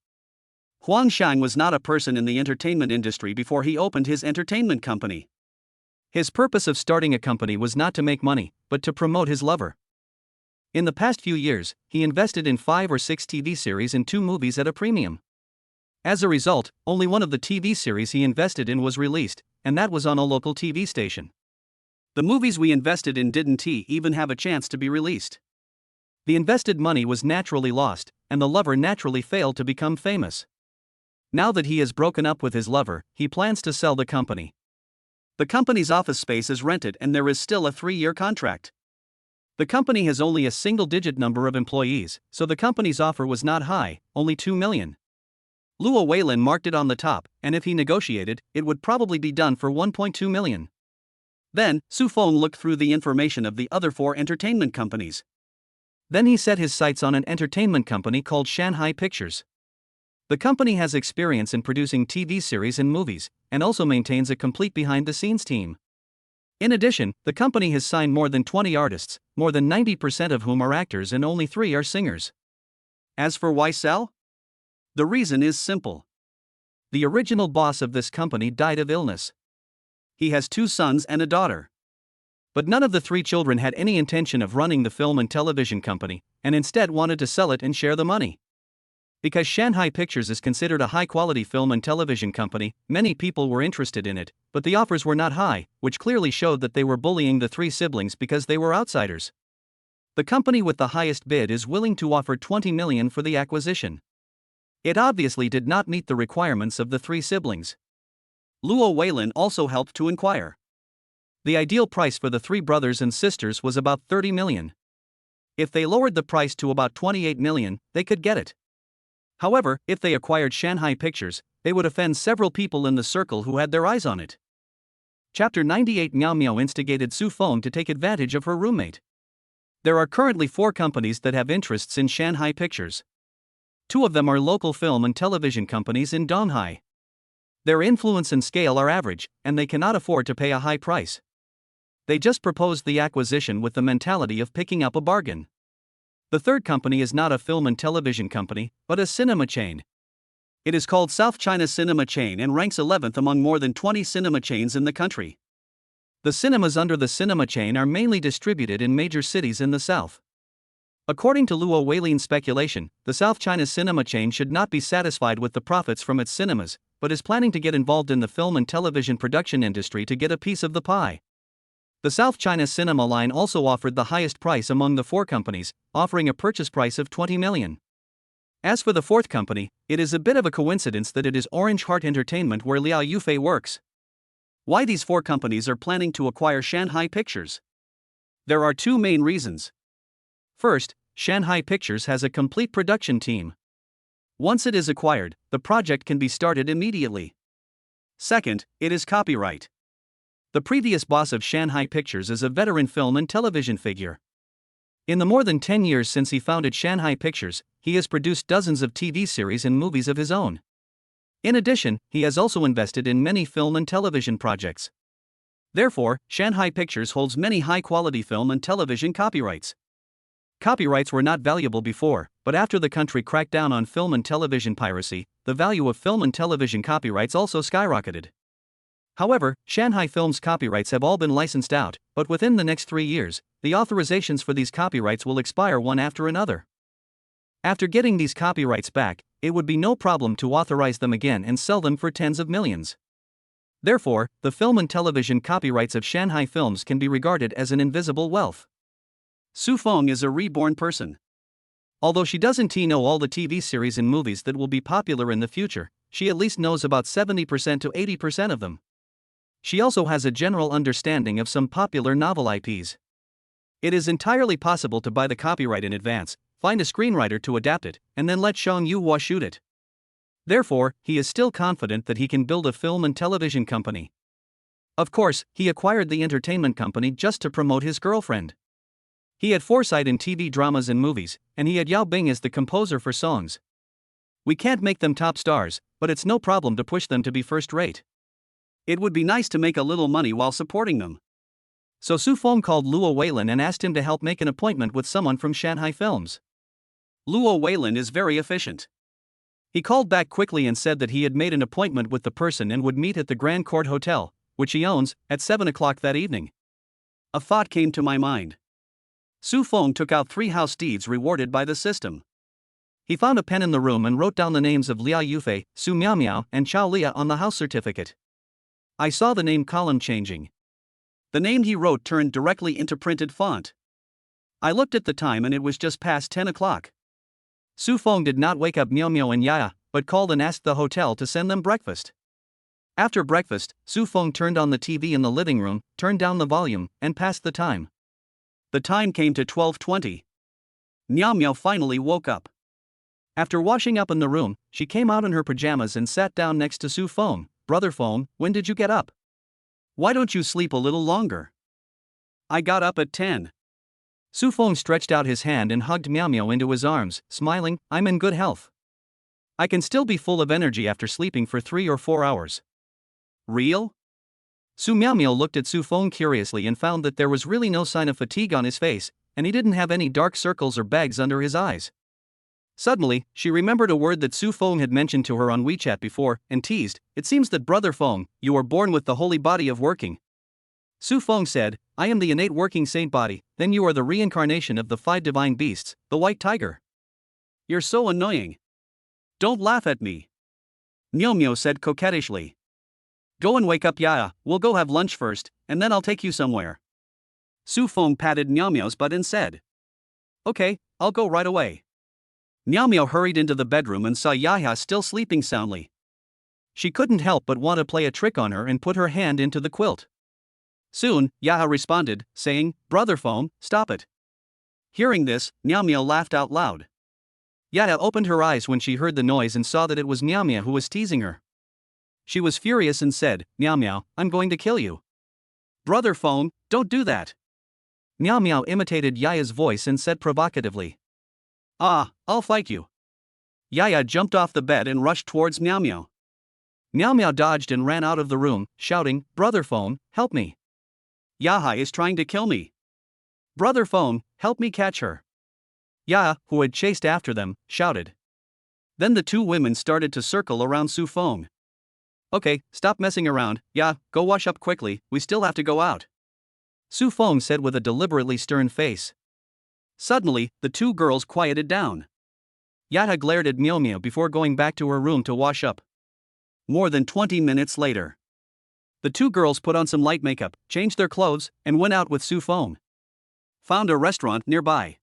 Huang Shang was not a person in the entertainment industry before he opened his entertainment company. His purpose of starting a company was not to make money, but to promote his lover. In the past few years, he invested in 5 or 6 TV series and 2 movies at a premium. As a result, only one of the TV series he invested in was released, and that was on a local TV station. The movies we invested in didn't even have a chance to be released. The invested money was naturally lost, and the lover naturally failed to become famous. Now that he has broken up with his lover, he plans to sell the company. The company's office space is rented and there is still a 3-year contract. The company has only a single-digit number of employees, so the company's offer was not high, only 2 million. Luo Weilin marked it on the top, and if he negotiated, it would probably be done for 1.2 million. Then, Su Feng looked through the information of the other 4 entertainment companies. Then he set his sights on an entertainment company called Shanghai Pictures. The company has experience in producing TV series and movies, and also maintains a complete behind-the-scenes team. In addition, the company has signed more than 20 artists, more than 90% of whom are actors and only 3 are singers. As for why sell? The reason is simple. The original boss of this company died of illness. He has 2 sons and a daughter. But none of the 3 children had any intention of running the film and television company, and instead wanted to sell it and share the money. Because Shanghai Pictures is considered a high-quality film and television company, many people were interested in it, but the offers were not high, which clearly showed that they were bullying the 3 siblings because they were outsiders. The company with the highest bid is willing to offer 20 million for the acquisition. It obviously did not meet the requirements of the 3 siblings. Luo Weilin also helped to inquire. The ideal price for the 3 brothers and sisters was about 30 million. If they lowered the price to about 28 million, they could get it. However, if they acquired Shanghai Pictures, they would offend several people in the circle who had their eyes on it. Chapter 98. Miao Miao instigated Su Feng to take advantage of her roommate. There are currently 4 companies that have interests in Shanghai Pictures. 2 of them are local film and television companies in Donghai. Their influence and scale are average, and they cannot afford to pay a high price. They just proposed the acquisition with the mentality of picking up a bargain. The third company is not a film and television company, but a cinema chain. It is called South China Cinema Chain and ranks 11th among more than 20 cinema chains in the country. The cinemas under the cinema chain are mainly distributed in major cities in the south. According to Luo Weilin's speculation, the South China Cinema Chain should not be satisfied with the profits from its cinemas, but is planning to get involved in the film and television production industry to get a piece of the pie. The South China Cinema line also offered the highest price among the 4 companies, offering a purchase price of 20 million. As for the fourth company, it is a bit of a coincidence that it is Orange Heart Entertainment where Liao Yufei works. Why these 4 companies are planning to acquire Shanghai Pictures? There are 2 main reasons. First, Shanghai Pictures has a complete production team. Once it is acquired, the project can be started immediately. Second, it is copyright. The previous boss of Shanghai Pictures is a veteran film and television figure. In the more than 10 years since he founded Shanghai Pictures, he has produced dozens of TV series and movies of his own. In addition, he has also invested in many film and television projects. Therefore, Shanghai Pictures holds many high-quality film and television copyrights. Copyrights were not valuable before, but after the country cracked down on film and television piracy, the value of film and television copyrights also skyrocketed. However, Shanghai Film's copyrights have all been licensed out, but within the next 3 years, the authorizations for these copyrights will expire one after another. After getting these copyrights back, it would be no problem to authorize them again and sell them for tens of millions. Therefore, the film and television copyrights of Shanghai Films can be regarded as an invisible wealth. Su Feng is a reborn person. Although she doesn't know all the TV series and movies that will be popular in the future, she at least knows about 70% to 80% of them. She also has a general understanding of some popular novel IPs. It is entirely possible to buy the copyright in advance, find a screenwriter to adapt it, and then let Zhang Yuhua shoot it. Therefore, he is still confident that he can build a film and television company. Of course, he acquired the entertainment company just to promote his girlfriend. He had foresight in TV dramas and movies, and he had Yao Bing as the composer for songs. We can't make them top stars, but it's no problem to push them to be first rate. It would be nice to make a little money while supporting them. So Su Feng called Luo Weilin and asked him to help make an appointment with someone from Shanghai Films. Luo Weilin is very efficient. He called back quickly and said that he had made an appointment with the person and would meet at the Grand Court Hotel, which he owns, at 7 o'clock that evening. A thought came to my mind. Su Feng took out 3 house deeds rewarded by the system. He found a pen in the room and wrote down the names of Liao Yufei, Su Miao Miao, and Chao Lia on the house certificate. I saw the name column changing. The name he wrote turned directly into printed font. I looked at the time and it was just past 10 o'clock. Su Feng did not wake up Miao Miao and Yaya, but called and asked the hotel to send them breakfast. After breakfast, Su Feng turned on the TV in the living room, turned down the volume, and passed the time. The time came to 12:20. Miao Miao finally woke up. After washing up in the room, she came out in her pajamas and sat down next to Su Feng. Brother Feng, when did you get up? Why don't you sleep a little longer? I got up at 10. Su Feng stretched out his hand and hugged Miao Miao into his arms, smiling, I'm in good health. I can still be full of energy after sleeping for 3 or 4 hours. Real? Su Miao Miao looked at Su Feng curiously and found that there was really no sign of fatigue on his face, and he didn't have any dark circles or bags under his eyes. Suddenly, she remembered a word that Su Feng had mentioned to her on WeChat before, and teased, it seems that Brother Feng, you are born with the holy body of working. Su Feng said, I am the innate working saint body, then you are the reincarnation of the 5 divine beasts, the white tiger. You're so annoying. Don't laugh at me. Miao Miao said coquettishly. Go and wake up Yaya, we'll go have lunch first, and then I'll take you somewhere. Su Feng patted Miao Miao's butt and said. Okay, I'll go right away. Miao Miao hurried into the bedroom and saw Yaya still sleeping soundly. She couldn't help but want to play a trick on her and put her hand into the quilt. Soon, Yaya responded, saying, Brother Feng, stop it. Hearing this, Miao Miao laughed out loud. Yaya opened her eyes when she heard the noise and saw that it was Miao Miao who was teasing her. She was furious and said, Miao Miao, I'm going to kill you. Brother phone, don't do that. Meow Meow imitated Yaya's voice and said provocatively. Ah, I'll fight you. Yaya jumped off the bed and rushed towards Meow Meow. Meow Meow dodged and ran out of the room, shouting, Brother phone, help me. Yaha is trying to kill me. Brother phone, help me catch her. Ya, who had chased after them, shouted. Then the two women started to circle around Su Feng. Okay, stop messing around, Ya, go wash up quickly, we still have to go out. Su Feng said with a deliberately stern face. Suddenly, the two girls quieted down. Yaha glared at Meow Meow before going back to her room to wash up. More than 20 minutes later. The two girls put on some light makeup, changed their clothes, and went out with Su Feng. Found a restaurant nearby.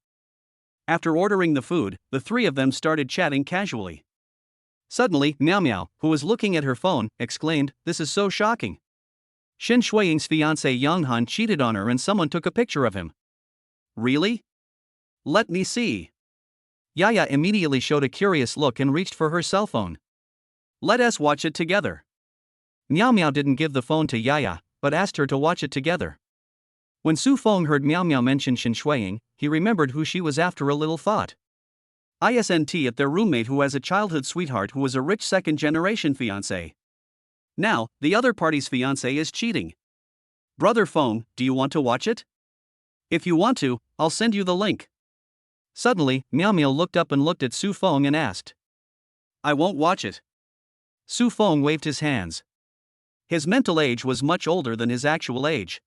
After ordering the food, the three of them started chatting casually. Suddenly, Meow Meow, who was looking at her phone, exclaimed, This is so shocking. Shen Shuiying's fiancé Yang Han cheated on her and someone took a picture of him. Really? Let me see. Yaya immediately showed a curious look and reached for her cell phone. Let us watch it together. Meow Meow didn't give the phone to Yaya, but asked her to watch it together. When Su Feng heard Meow Meow mention Shen Shuiying, he remembered who she was after a little thought. ISNT at their roommate who has a childhood sweetheart who was a rich second-generation fiancé. Now, the other party's fiancé is cheating. Brother Feng, do you want to watch it? If you want to, I'll send you the link. Suddenly, Meow Meow looked up and looked at Su Feng and asked. I won't watch it. Su Feng waved his hands. His mental age was much older than his actual age.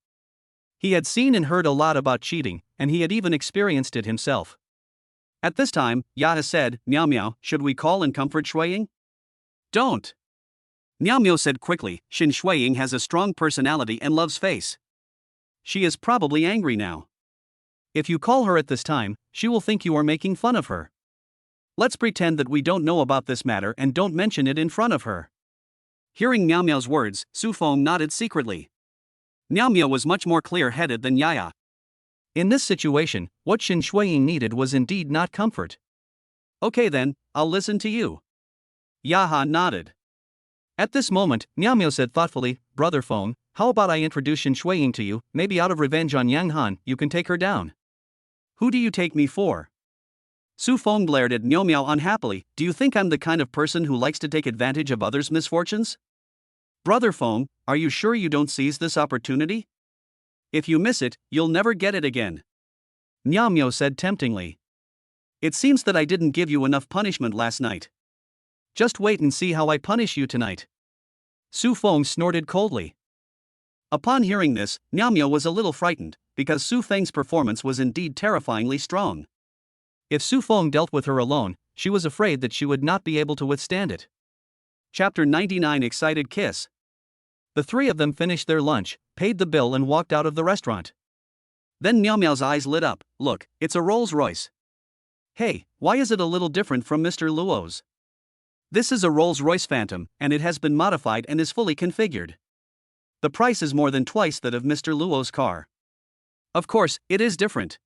He had seen and heard a lot about cheating, and he had even experienced it himself. At this time, Yaha said, Meow Meow, should we call and comfort Shuiying? Don't. Meow Meow said quickly, Shen Shuiying has a strong personality and loves face. She is probably angry now. If you call her at this time, she will think you are making fun of her. Let's pretend that we don't know about this matter and don't mention it in front of her. Hearing Meow Meow's words, Su Feng nodded secretly. Meow Meow was much more clear-headed than Yaya. In this situation, what Shen Shuiying needed was indeed not comfort. Okay then, I'll listen to you. Yaha nodded. At this moment, Meow Meow said thoughtfully, Brother Feng, how about I introduce Shen Shuiying to you, maybe out of revenge on Yang Han, you can take her down. Who do you take me for? Su Feng glared at Meow Meow unhappily, do you think I'm the kind of person who likes to take advantage of others' misfortunes? Brother Feng, are you sure you don't seize this opportunity? If you miss it, you'll never get it again. Meow Meow said temptingly. It seems that I didn't give you enough punishment last night. Just wait and see how I punish you tonight. Su Feng snorted coldly. Upon hearing this, Meow Meow was a little frightened, because Su Feng's performance was indeed terrifyingly strong. If Su Feng dealt with her alone, she was afraid that she would not be able to withstand it. Chapter 99 Excited Kiss. The three of them finished their lunch, paid the bill and walked out of the restaurant. Then Meow Meow's eyes lit up, look, it's a Rolls-Royce. Hey, why is it a little different from Mr. Luo's? This is a Rolls-Royce Phantom, and it has been modified and is fully configured. The price is more than twice that of Mr. Luo's car. Of course, it is different.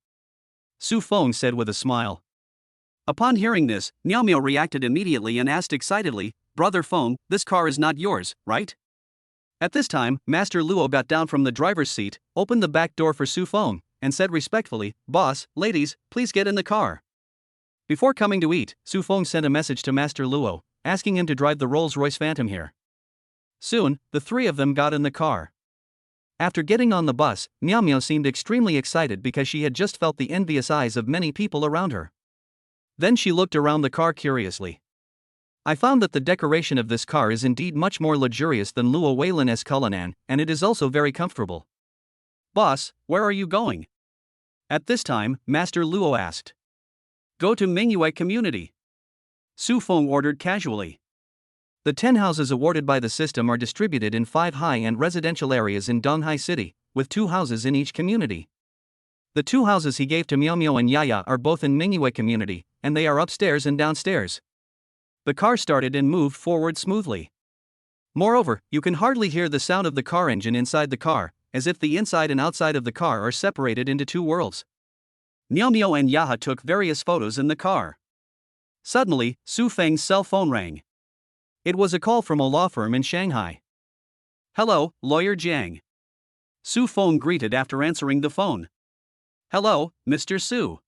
Su Feng said with a smile. Upon hearing this, Meow Meow reacted immediately and asked excitedly, Brother Feng, this car is not yours, right? At this time, Master Luo got down from the driver's seat, opened the back door for Su Feng, and said respectfully, Boss, ladies, please get in the car. Before coming to eat, Su Feng sent a message to Master Luo, asking him to drive the Rolls-Royce Phantom here. Soon, the three of them got in the car. After getting on the bus, Meow Meow seemed extremely excited because she had just felt the envious eyes of many people around her. Then she looked around the car curiously. I found that the decoration of this car is indeed much more luxurious than Luo Weilin's Cullinan, and it is also very comfortable. Boss, where are you going? At this time, Master Luo asked. Go to Mingyue Community. Su Feng ordered casually. The 10 houses awarded by the system are distributed in 5 high-end residential areas in Donghai City, with 2 houses in each community. The 2 houses he gave to Meow Meow and Yaya are both in Mingyue Community, and they are upstairs and downstairs. The car started and moved forward smoothly. Moreover, you can hardly hear the sound of the car engine inside the car, as if the inside and outside of the car are separated into 2 worlds. Meow Meow and Yaha took various photos in the car. Suddenly, Su Feng's cell phone rang. It was a call from a law firm in Shanghai. Hello, Lawyer Jiang. Su Feng greeted after answering the phone. Hello, Mr. Su.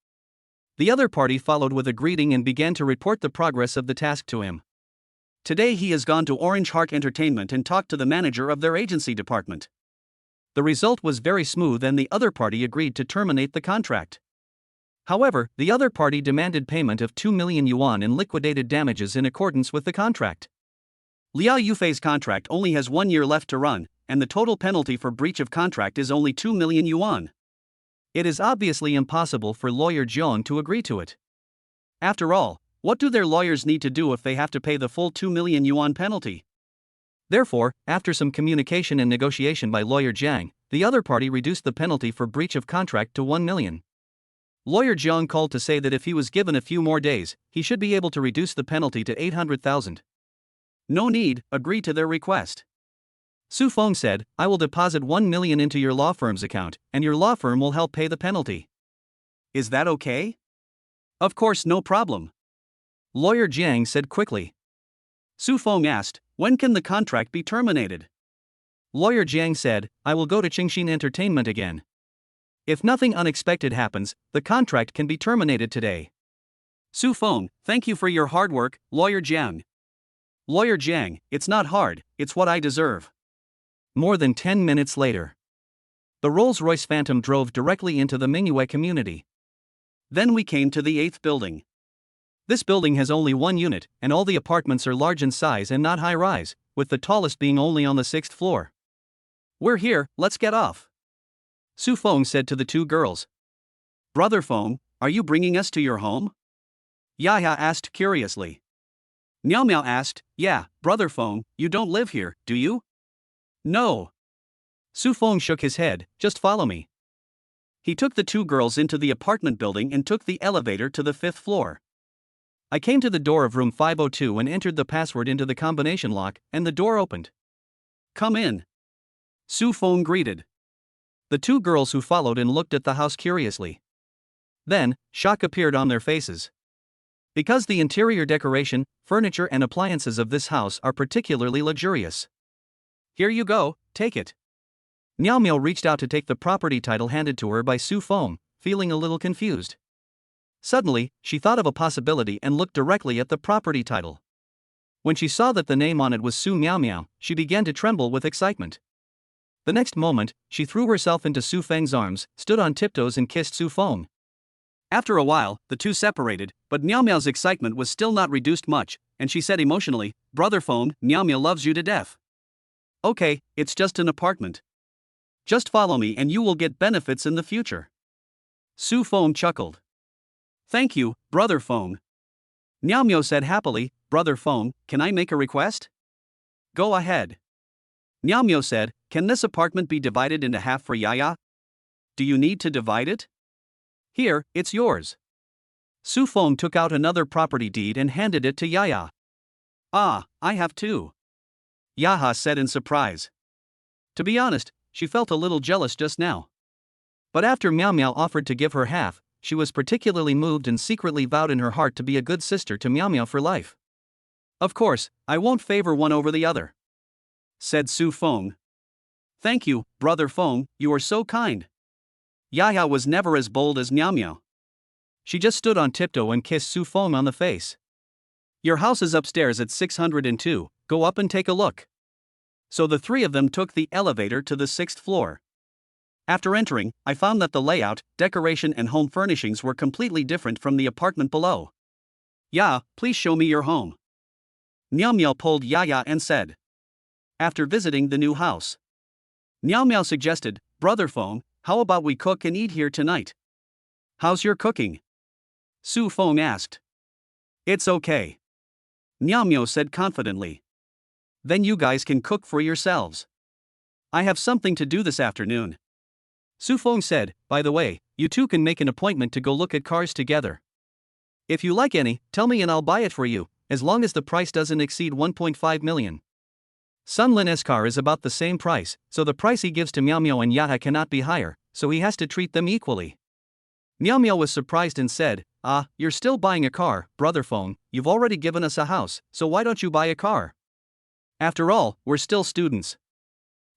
The other party followed with a greeting and began to report the progress of the task to him. Today he has gone to Orange Heart Entertainment and talked to the manager of their agency department. The result was very smooth and the other party agreed to terminate the contract. However, the other party demanded payment of 2 million yuan in liquidated damages in accordance with the contract. Liao Yufei's contract only has 1 year left to run, and the total penalty for breach of contract is only 2 million yuan. It is obviously impossible for lawyer Jiang to agree to it. After all, what do their lawyers need to do if they have to pay the full 2 million yuan penalty? Therefore, after some communication and negotiation by lawyer Jiang, the other party reduced the penalty for breach of contract to 1 million. Lawyer Jiang called to say that if he was given a few more days, he should be able to reduce the penalty to 800,000. No need, agree to their request. Su Feng said, I will deposit 1 million into your law firm's account, and your law firm will help pay the penalty. Is that okay? Of course, no problem. Lawyer Jiang said quickly. Su Feng asked, when can the contract be terminated? Lawyer Jiang said, I will go to Qingxin Entertainment again. If nothing unexpected happens, the contract can be terminated today. Su Feng, thank you for your hard work, Lawyer Jiang. Lawyer Jiang, it's not hard, it's what I deserve. More than 10 minutes later, the Rolls-Royce Phantom drove directly into the Mingyue community. Then we came to the 8th building. This building has only 1 unit, and all the apartments are large in size and not high-rise, with the tallest being only on the 6th floor. We're here, let's get off. Su Feng said to the 2 girls. Brother Feng, are you bringing us to your home? Yaya asked curiously. Miao Miao asked, yeah, Brother Feng, you don't live here, do you? No. Su Feng shook his head, just follow me. He took the 2 girls into the apartment building and took the elevator to the 5th floor. I came to the door of room 502 and entered the password into the combination lock, and the door opened. Come in. Su Feng greeted. The 2 girls who followed and looked at the house curiously. Then, shock appeared on their faces. Because the interior decoration, furniture and appliances of this house are particularly luxurious. Here you go, take it. Miao Miao reached out to take the property title handed to her by Su Feng, feeling a little confused. Suddenly, she thought of a possibility and looked directly at the property title. When she saw that the name on it was Su Miao Miao, she began to tremble with excitement. The next moment, she threw herself into Su Feng's arms, stood on tiptoes and kissed Su Feng. After a while, the 2 separated, but Miao Miao's excitement was still not reduced much, and she said emotionally, Brother Feng, Miao Miao loves you to death. Okay, it's just an apartment. Just follow me and you will get benefits in the future. Su Feng chuckled. Thank you, Brother Feng. Miao Miao said happily, Brother Feng, can I make a request? Go ahead. Miao Miao said, can this apartment be divided into half for Yaya? Do you need to divide it? Here, it's yours. Su Feng took out another property deed and handed it to Yaya. Ah, I have 2. Yaha said in surprise. To be honest, she felt a little jealous just now. But after Miao Miao offered to give her half, she was particularly moved and secretly vowed in her heart to be a good sister to Miao Miao for life. Of course, I won't favor one over the other, said Su Feng. Thank you, Brother Feng, you are so kind. Yaya was never as bold as Miao Miao. She just stood on tiptoe and kissed Su Feng on the face. Your house is upstairs at 602, go up and take a look. So the 3 of them took the elevator to the 6th floor. After entering, I found that the layout, decoration and home furnishings were completely different from the apartment below. Ya, please show me your home. Miao Miao pulled Yaya and said. After visiting the new house, Miao Miao suggested, Brother Feng, how about we cook and eat here tonight? How's your cooking? Su Feng asked. It's okay. Miao Miao said confidently. Then you guys can cook for yourselves. I have something to do this afternoon. Su Feng said, by the way, you 2 can make an appointment to go look at cars together. If you like any, tell me and I'll buy it for you, as long as the price doesn't exceed 1.5 million. Sun Lin's car is about the same price, so the price he gives to Miao Miao and Yaha cannot be higher, so he has to treat them equally. Miao Miao was surprised and said, you're still buying a car, Brother Feng, you've already given us a house, so why don't you buy a car? After all, we're still students.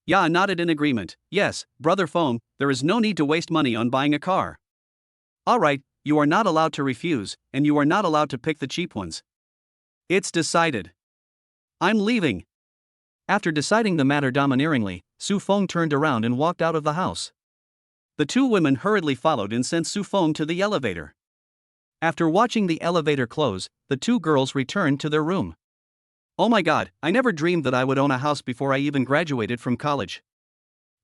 Ya nodded in agreement. Yes, brother Feng, there is no need to waste money on buying a car. Alright, you are not allowed to refuse, and you are not allowed to pick the cheap ones. It's decided. I'm leaving. After deciding the matter domineeringly, Su Feng turned around and walked out of the house. The two women hurriedly followed and sent Su Feng to the elevator. After watching the elevator close, the two girls returned to their room. Oh my god, I never dreamed that I would own a house before I even graduated from college.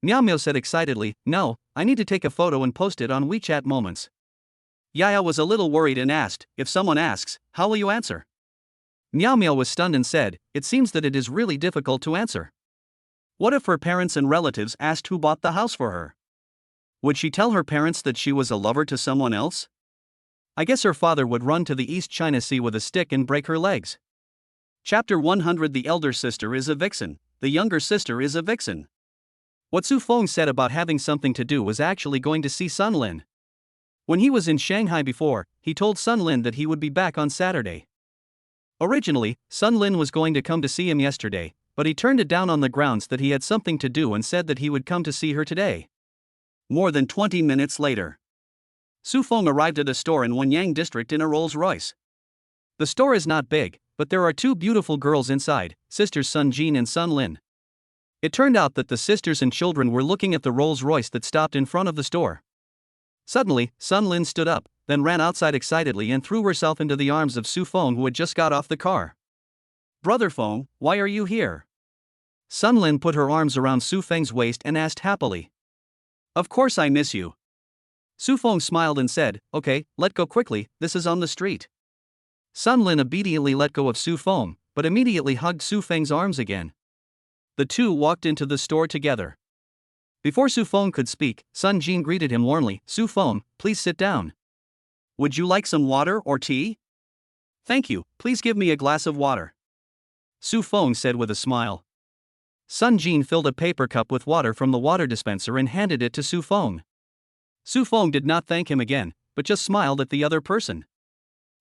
Miao Miao said excitedly, no, I need to take a photo and post it on WeChat Moments. Yaya was a little worried and asked, if someone asks, how will you answer? Miao Miao was stunned and said, it seems that it is really difficult to answer. What if her parents and relatives asked who bought the house for her? Would she tell her parents that she was a lover to someone else? I guess her father would run to the East China Sea with a stick and break her legs. Chapter 100. The elder sister is a vixen, the younger sister is a vixen. What Su Feng said about having something to do was actually going to see Sun Lin. When he was in Shanghai before, he told Sun Lin that he would be back on Saturday. Originally, Sun Lin was going to come to see him yesterday, but he turned it down on the grounds that he had something to do and said that he would come to see her today. More than 20 minutes later, Su Feng arrived at a store in Wenyang district in a Rolls-Royce. The store is not big, but there are two beautiful girls inside, sisters Sun Jin and Sun Lin. It turned out that the sisters and children were looking at the Rolls-Royce that stopped in front of the store. Suddenly, Sun Lin stood up, then ran outside excitedly and threw herself into the arms of Su Feng, who had just got off the car. Brother Feng, why are you here? Sun Lin put her arms around Su Feng's waist and asked happily. Of course I miss you. Su Feng smiled and said, okay, let go quickly, this is on the street. Sun Lin obediently let go of Su Feng, but immediately hugged Su Feng's arms again. The two walked into the store together. Before Su Feng could speak, Sun Jin greeted him warmly, Su Feng, please sit down. Would you like some water or tea? Thank you, please give me a glass of water. Su Feng said with a smile. Sun Jin filled a paper cup with water from the water dispenser and handed it to Su Feng. Su Feng did not thank him again, but just smiled at the other person.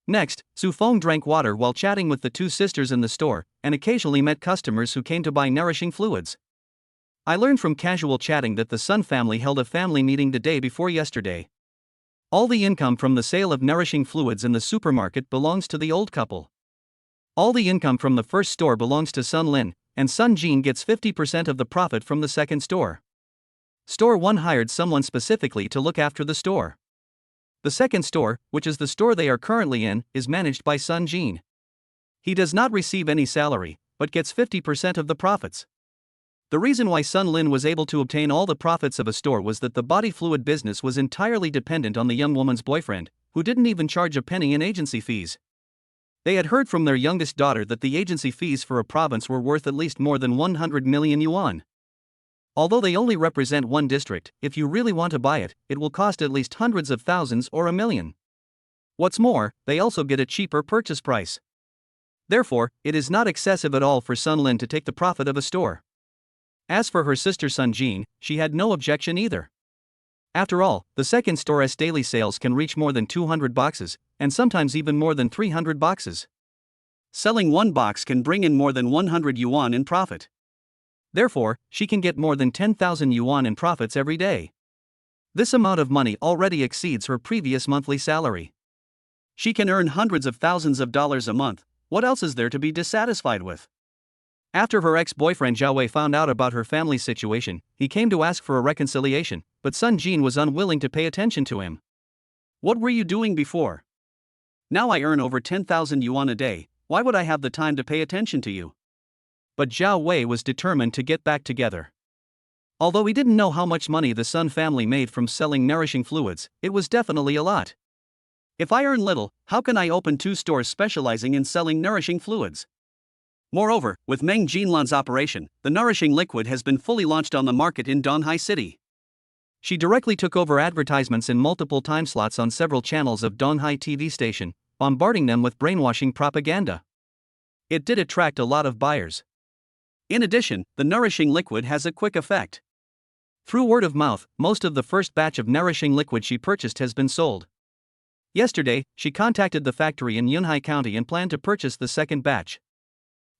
Next, Su Feng drank water while chatting with the two sisters in the store, and occasionally met customers who came to buy nourishing fluids. I learned from casual chatting that the Sun family held a family meeting the day before yesterday. All the income from the sale of nourishing fluids in the supermarket belongs to the old couple. All the income from the first store belongs to Sun Lin, and Sun Jin gets 50% of the profit from the second store. Store 1 hired someone specifically to look after the store. The second store, which is the store they are currently in, is managed by Sun Jin. He does not receive any salary, but gets 50% of the profits. The reason why Sun Lin was able to obtain all the profits of a store was that the body fluid business was entirely dependent on the young woman's boyfriend, who didn't even charge a penny in agency fees. They had heard from their youngest daughter that the agency fees for a province were worth at least more than 100 million yuan. Although they only represent one district, if you really want to buy it, it will cost at least hundreds of thousands or a million. What's more, they also get a cheaper purchase price. Therefore, it is not excessive at all for Sun Lin to take the profit of a store. As for her sister Sun Jin, she had no objection either. After all, the second store's daily sales can reach more than 200 boxes, and sometimes even more than 300 boxes. Selling one box can bring in more than 100 yuan in profit. Therefore, she can get more than 10,000 yuan in profits every day. This amount of money already exceeds her previous monthly salary. She can earn hundreds of thousands of dollars a month. What else is there to be dissatisfied with? After her ex-boyfriend Zhao Wei found out about her family's situation, he came to ask for a reconciliation, but Sun Jin was unwilling to pay attention to him. What were you doing before? Now I earn over 10,000 yuan a day, why would I have the time to pay attention to you? But Zhao Wei was determined to get back together. Although he didn't know how much money the Sun family made from selling nourishing fluids, it was definitely a lot. If I earn little, how can I open 2 stores specializing in selling nourishing fluids? Moreover, with Meng Jinlan's operation, the nourishing liquid has been fully launched on the market in Donghai City. She directly took over advertisements in multiple time slots on several channels of Donghai TV station, bombarding them with brainwashing propaganda. It did attract a lot of buyers. In addition, the nourishing liquid has a quick effect. Through word of mouth, most of the first batch of nourishing liquid she purchased has been sold. Yesterday, she contacted the factory in Yunhai County and planned to purchase the second batch.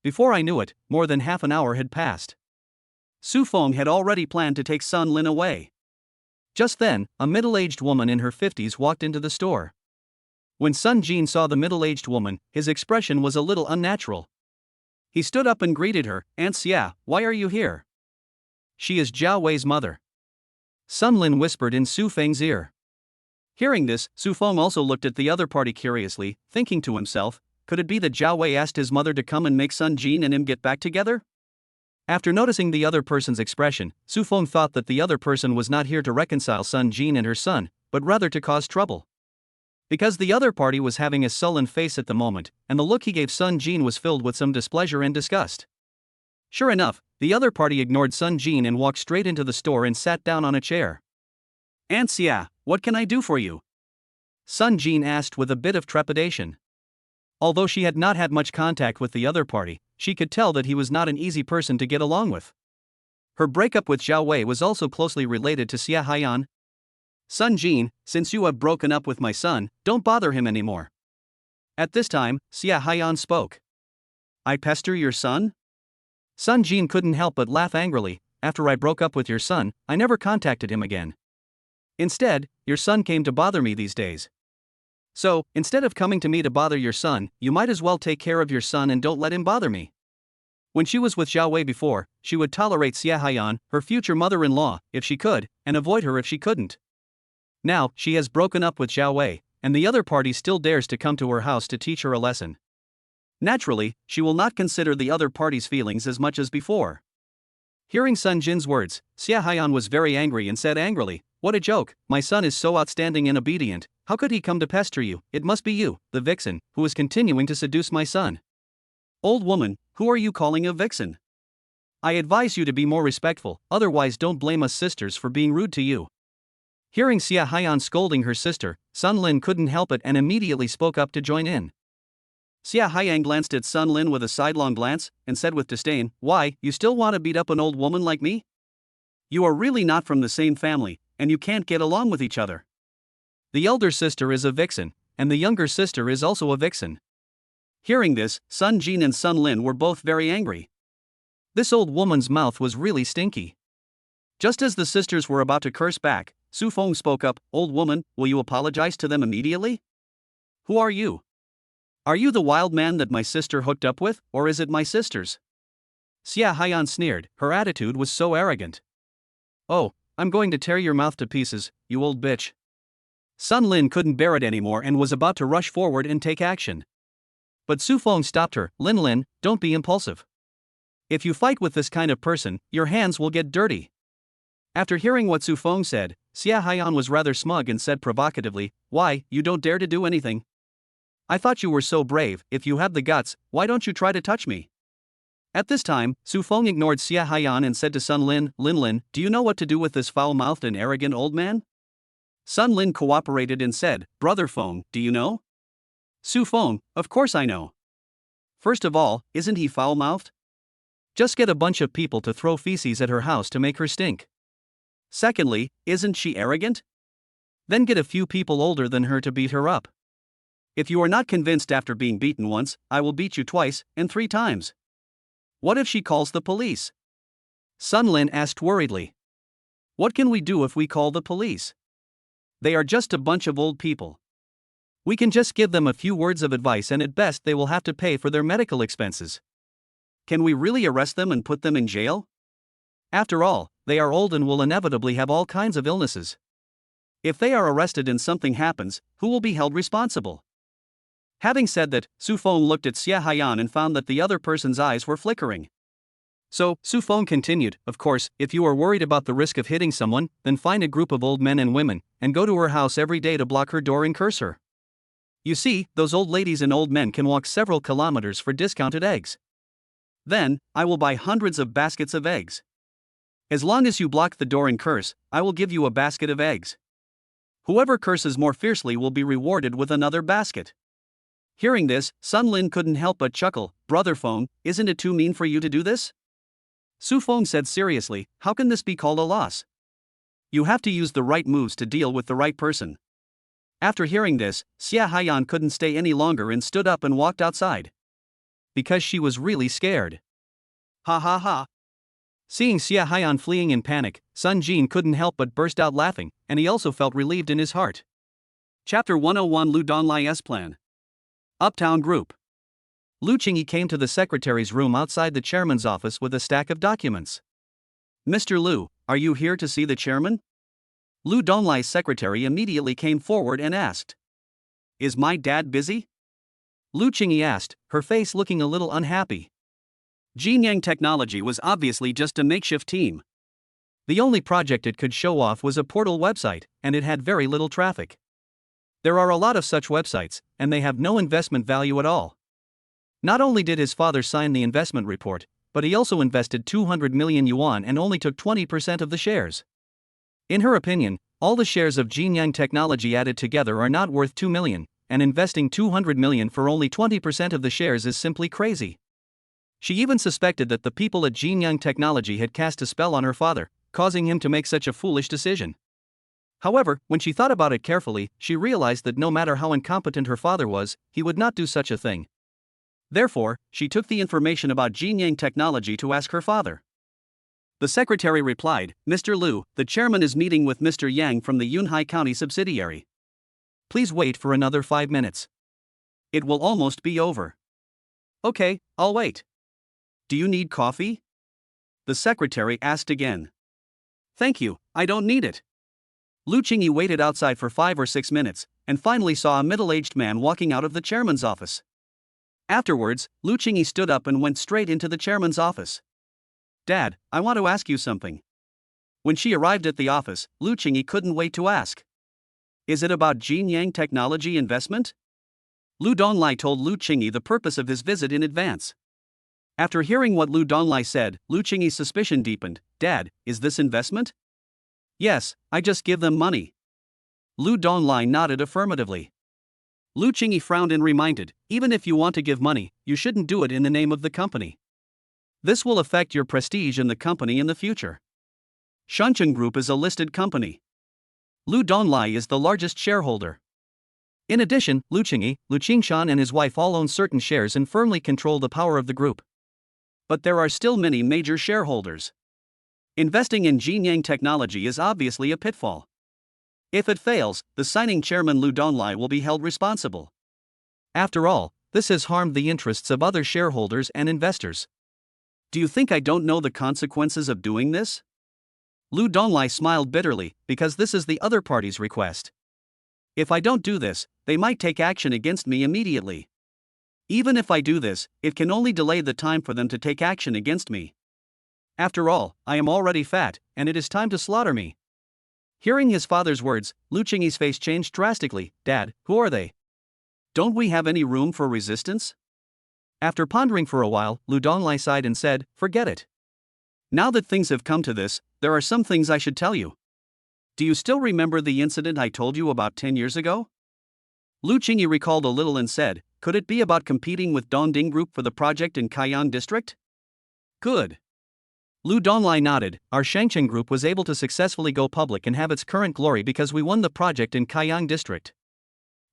Before I knew it, more than half an hour had passed. Su Feng had already planned to take Sun Lin away. Just then, a middle-aged woman in her 50s walked into the store. When Sun Jin saw the middle-aged woman, his expression was a little unnatural. He stood up and greeted her, "Aunt Xia, why are you here?" "She is Jiao Wei's mother," Sun Lin whispered in Su Feng's ear. Hearing this, Su Feng also looked at the other party curiously, thinking to himself, could it be that Jiao Wei asked his mother to come and make Sun Jin and him get back together? After noticing the other person's expression, Su Feng thought that the other person was not here to reconcile Sun Jin and her son, but rather to cause trouble. Because the other party was having a sullen face at the moment, and the look he gave Sun Jin was filled with some displeasure and disgust. Sure enough, the other party ignored Sun Jin and walked straight into the store and sat down on a chair. "Aunt Xia, what can I do for you?" Sun Jin asked with a bit of trepidation. Although she had not had much contact with the other party, she could tell that he was not an easy person to get along with. Her breakup with Jiao Wei was also closely related to Xia Haiyan. "Sun Jin, since you have broken up with my son, don't bother him anymore." At this time, Xia Haiyan spoke. "I pester your son?" Sun Jin couldn't help but laugh angrily. "After I broke up with your son, I never contacted him again. Instead, your son came to bother me these days. So, instead of coming to me to bother your son, you might as well take care of your son and don't let him bother me." When she was with Jiao Wei before, she would tolerate Xia Haiyan, her future mother-in-law, if she could, and avoid her if she couldn't. Now, she has broken up with Jiao Wei, and the other party still dares to come to her house to teach her a lesson. Naturally, she will not consider the other party's feelings as much as before. Hearing Sun Jin's words, Xia Haiyan was very angry and said angrily, "What a joke, my son is so outstanding and obedient, how could he come to pester you? It must be you, the vixen, who is continuing to seduce my son." "Old woman, who are you calling a vixen? I advise you to be more respectful, otherwise don't blame us sisters for being rude to you." Hearing Xia Haiyan scolding her sister, Sun Lin couldn't help it and immediately spoke up to join in. Xia Haiyan glanced at Sun Lin with a sidelong glance, and said with disdain, "Why, you still want to beat up an old woman like me? You are really not from the same family, and you can't get along with each other. The elder sister is a vixen, and the younger sister is also a vixen." Hearing this, Sun Jin and Sun Lin were both very angry. This old woman's mouth was really stinky. Just as the sisters were about to curse back, Su Feng spoke up, "Old woman, will you apologize to them immediately? Who are you? Are you the wild man that my sister hooked up with, or is it my sisters?" Xia Haiyan sneered, her attitude was so arrogant. "Oh, I'm going to tear your mouth to pieces, you old bitch." Sun Lin couldn't bear it anymore and was about to rush forward and take action. But Su Feng stopped her. Lin, don't be impulsive. If you fight with this kind of person, your hands will get dirty." After hearing what Su Feng said, Xia Haiyan was rather smug and said provocatively, "Why, you don't dare to do anything? I thought you were so brave. If you have the guts, why don't you try to touch me?" At this time, Su Feng ignored Xia Haiyan and said to Sun Lin, "Lin, do you know what to do with this foul-mouthed and arrogant old man?" Sun Lin cooperated and said, "Brother Feng, do you know?" Su Feng, "Of course I know. First of all, isn't he foul-mouthed? Just get a bunch of people to throw feces at her house to make her stink. Secondly, isn't she arrogant? Then get a few people older than her to beat her up. If you are not convinced after being beaten once, I will beat you twice, and 3 times. What if she calls the police?" Sun Lin asked worriedly. "What can we do if we call the police? They are just a bunch of old people. We can just give them a few words of advice and at best they will have to pay for their medical expenses. Can we really arrest them and put them in jail? After all, they are old and will inevitably have all kinds of illnesses. If they are arrested and something happens, who will be held responsible?" Having said that, Su Feng looked at Xia Haiyan and found that the other person's eyes were flickering. So, Su Feng continued, "Of course, if you are worried about the risk of hitting someone, then find a group of old men and women, and go to her house every day to block her door and curse her. You see, those old ladies and old men can walk several kilometers for discounted eggs. Then, I will buy hundreds of baskets of eggs. As long as you block the door and curse, I will give you a basket of eggs. Whoever curses more fiercely will be rewarded with another basket." Hearing this, Sun Lin couldn't help but chuckle. "Brother Feng, isn't it too mean for you to do this?" Su Feng said seriously, "How can this be called a loss? You have to use the right moves to deal with the right person." After hearing this, Xia Haiyan couldn't stay any longer and stood up and walked outside. Because she was really scared. "Ha ha ha. Seeing Xia Haiyan fleeing in panic, Sun Jin couldn't help but burst out laughing, and he also felt relieved in his heart. Chapter 101 Lu Donlai's Plan. Uptown Group. Lu Qingyi came to the secretary's room outside the chairman's office with a stack of documents. Mr. Lu, are you here to see the chairman? Lu Donlai's secretary immediately came forward and asked. Is my dad busy? Lu Qingyi asked, her face looking a little unhappy. Jinyang Technology was obviously just a makeshift team. The only project it could show off was a portal website, and it had very little traffic. There are a lot of such websites, and they have no investment value at all. Not only did his father sign the investment report, but he also invested 200 million yuan and only took 20% of the shares. In her opinion, all the shares of Jinyang Technology added together are not worth 2 million, and investing 200 million for only 20% of the shares is simply crazy. She even suspected that the people at Jinyang Technology had cast a spell on her father, causing him to make such a foolish decision. However, when she thought about it carefully, she realized that no matter how incompetent her father was, he would not do such a thing. Therefore, she took the information about Jinyang Technology to ask her father. The secretary replied, Mr. Lu, the chairman is meeting with Mr. Yang from the Yunhai County subsidiary. Please wait for another 5 minutes. It will almost be over. Okay, I'll wait. Do you need coffee? The secretary asked again. Thank you, I don't need it. Lu Qingyi waited outside for 5 or 6 minutes, and finally saw a middle-aged man walking out of the chairman's office. Afterwards, Lu Qingyi stood up and went straight into the chairman's office. Dad, I want to ask you something. When she arrived at the office, Lu Qingyi couldn't wait to ask. Is it about Jinyang Technology investment? Lu Donlai told Lu Qingyi the purpose of his visit in advance. After hearing what Lu Donlai said, Lu Qingyi's suspicion deepened. Dad, is this investment? Yes, I just give them money. Lu Donlai nodded affirmatively. Lu Qingyi frowned and reminded, even if you want to give money, you shouldn't do it in the name of the company. This will affect your prestige in the company in the future. Shangcheng Group is a listed company. Lu Donlai is the largest shareholder. In addition, Lu Qingyi, Lu Qingshan and his wife all own certain shares and firmly control the power of the group. But there are still many major shareholders. Investing in Jinyang Technology is obviously a pitfall. If it fails, the signing chairman Lu Donlai will be held responsible. After all, this has harmed the interests of other shareholders and investors. Do you think I don't know the consequences of doing this? Lu Donlai smiled bitterly, because this is the other party's request. If I don't do this, they might take action against me immediately. Even if I do this, it can only delay the time for them to take action against me. After all, I am already fat, and it is time to slaughter me. Hearing his father's words, Lu Qingyi's face changed drastically. Dad, who are they? Don't we have any room for resistance? After pondering for a while, Lu Donlai sighed and said, forget it. Now that things have come to this, there are some things I should tell you. Do you still remember the incident I told you about 10 years ago? Lu Qingyi recalled a little and said, could it be about competing with Dongding Group for the project in Kaiyang District? Good. Lu Donlai nodded. Our Shangcheng Group was able to successfully go public and have its current glory because we won the project in Kaiyang District.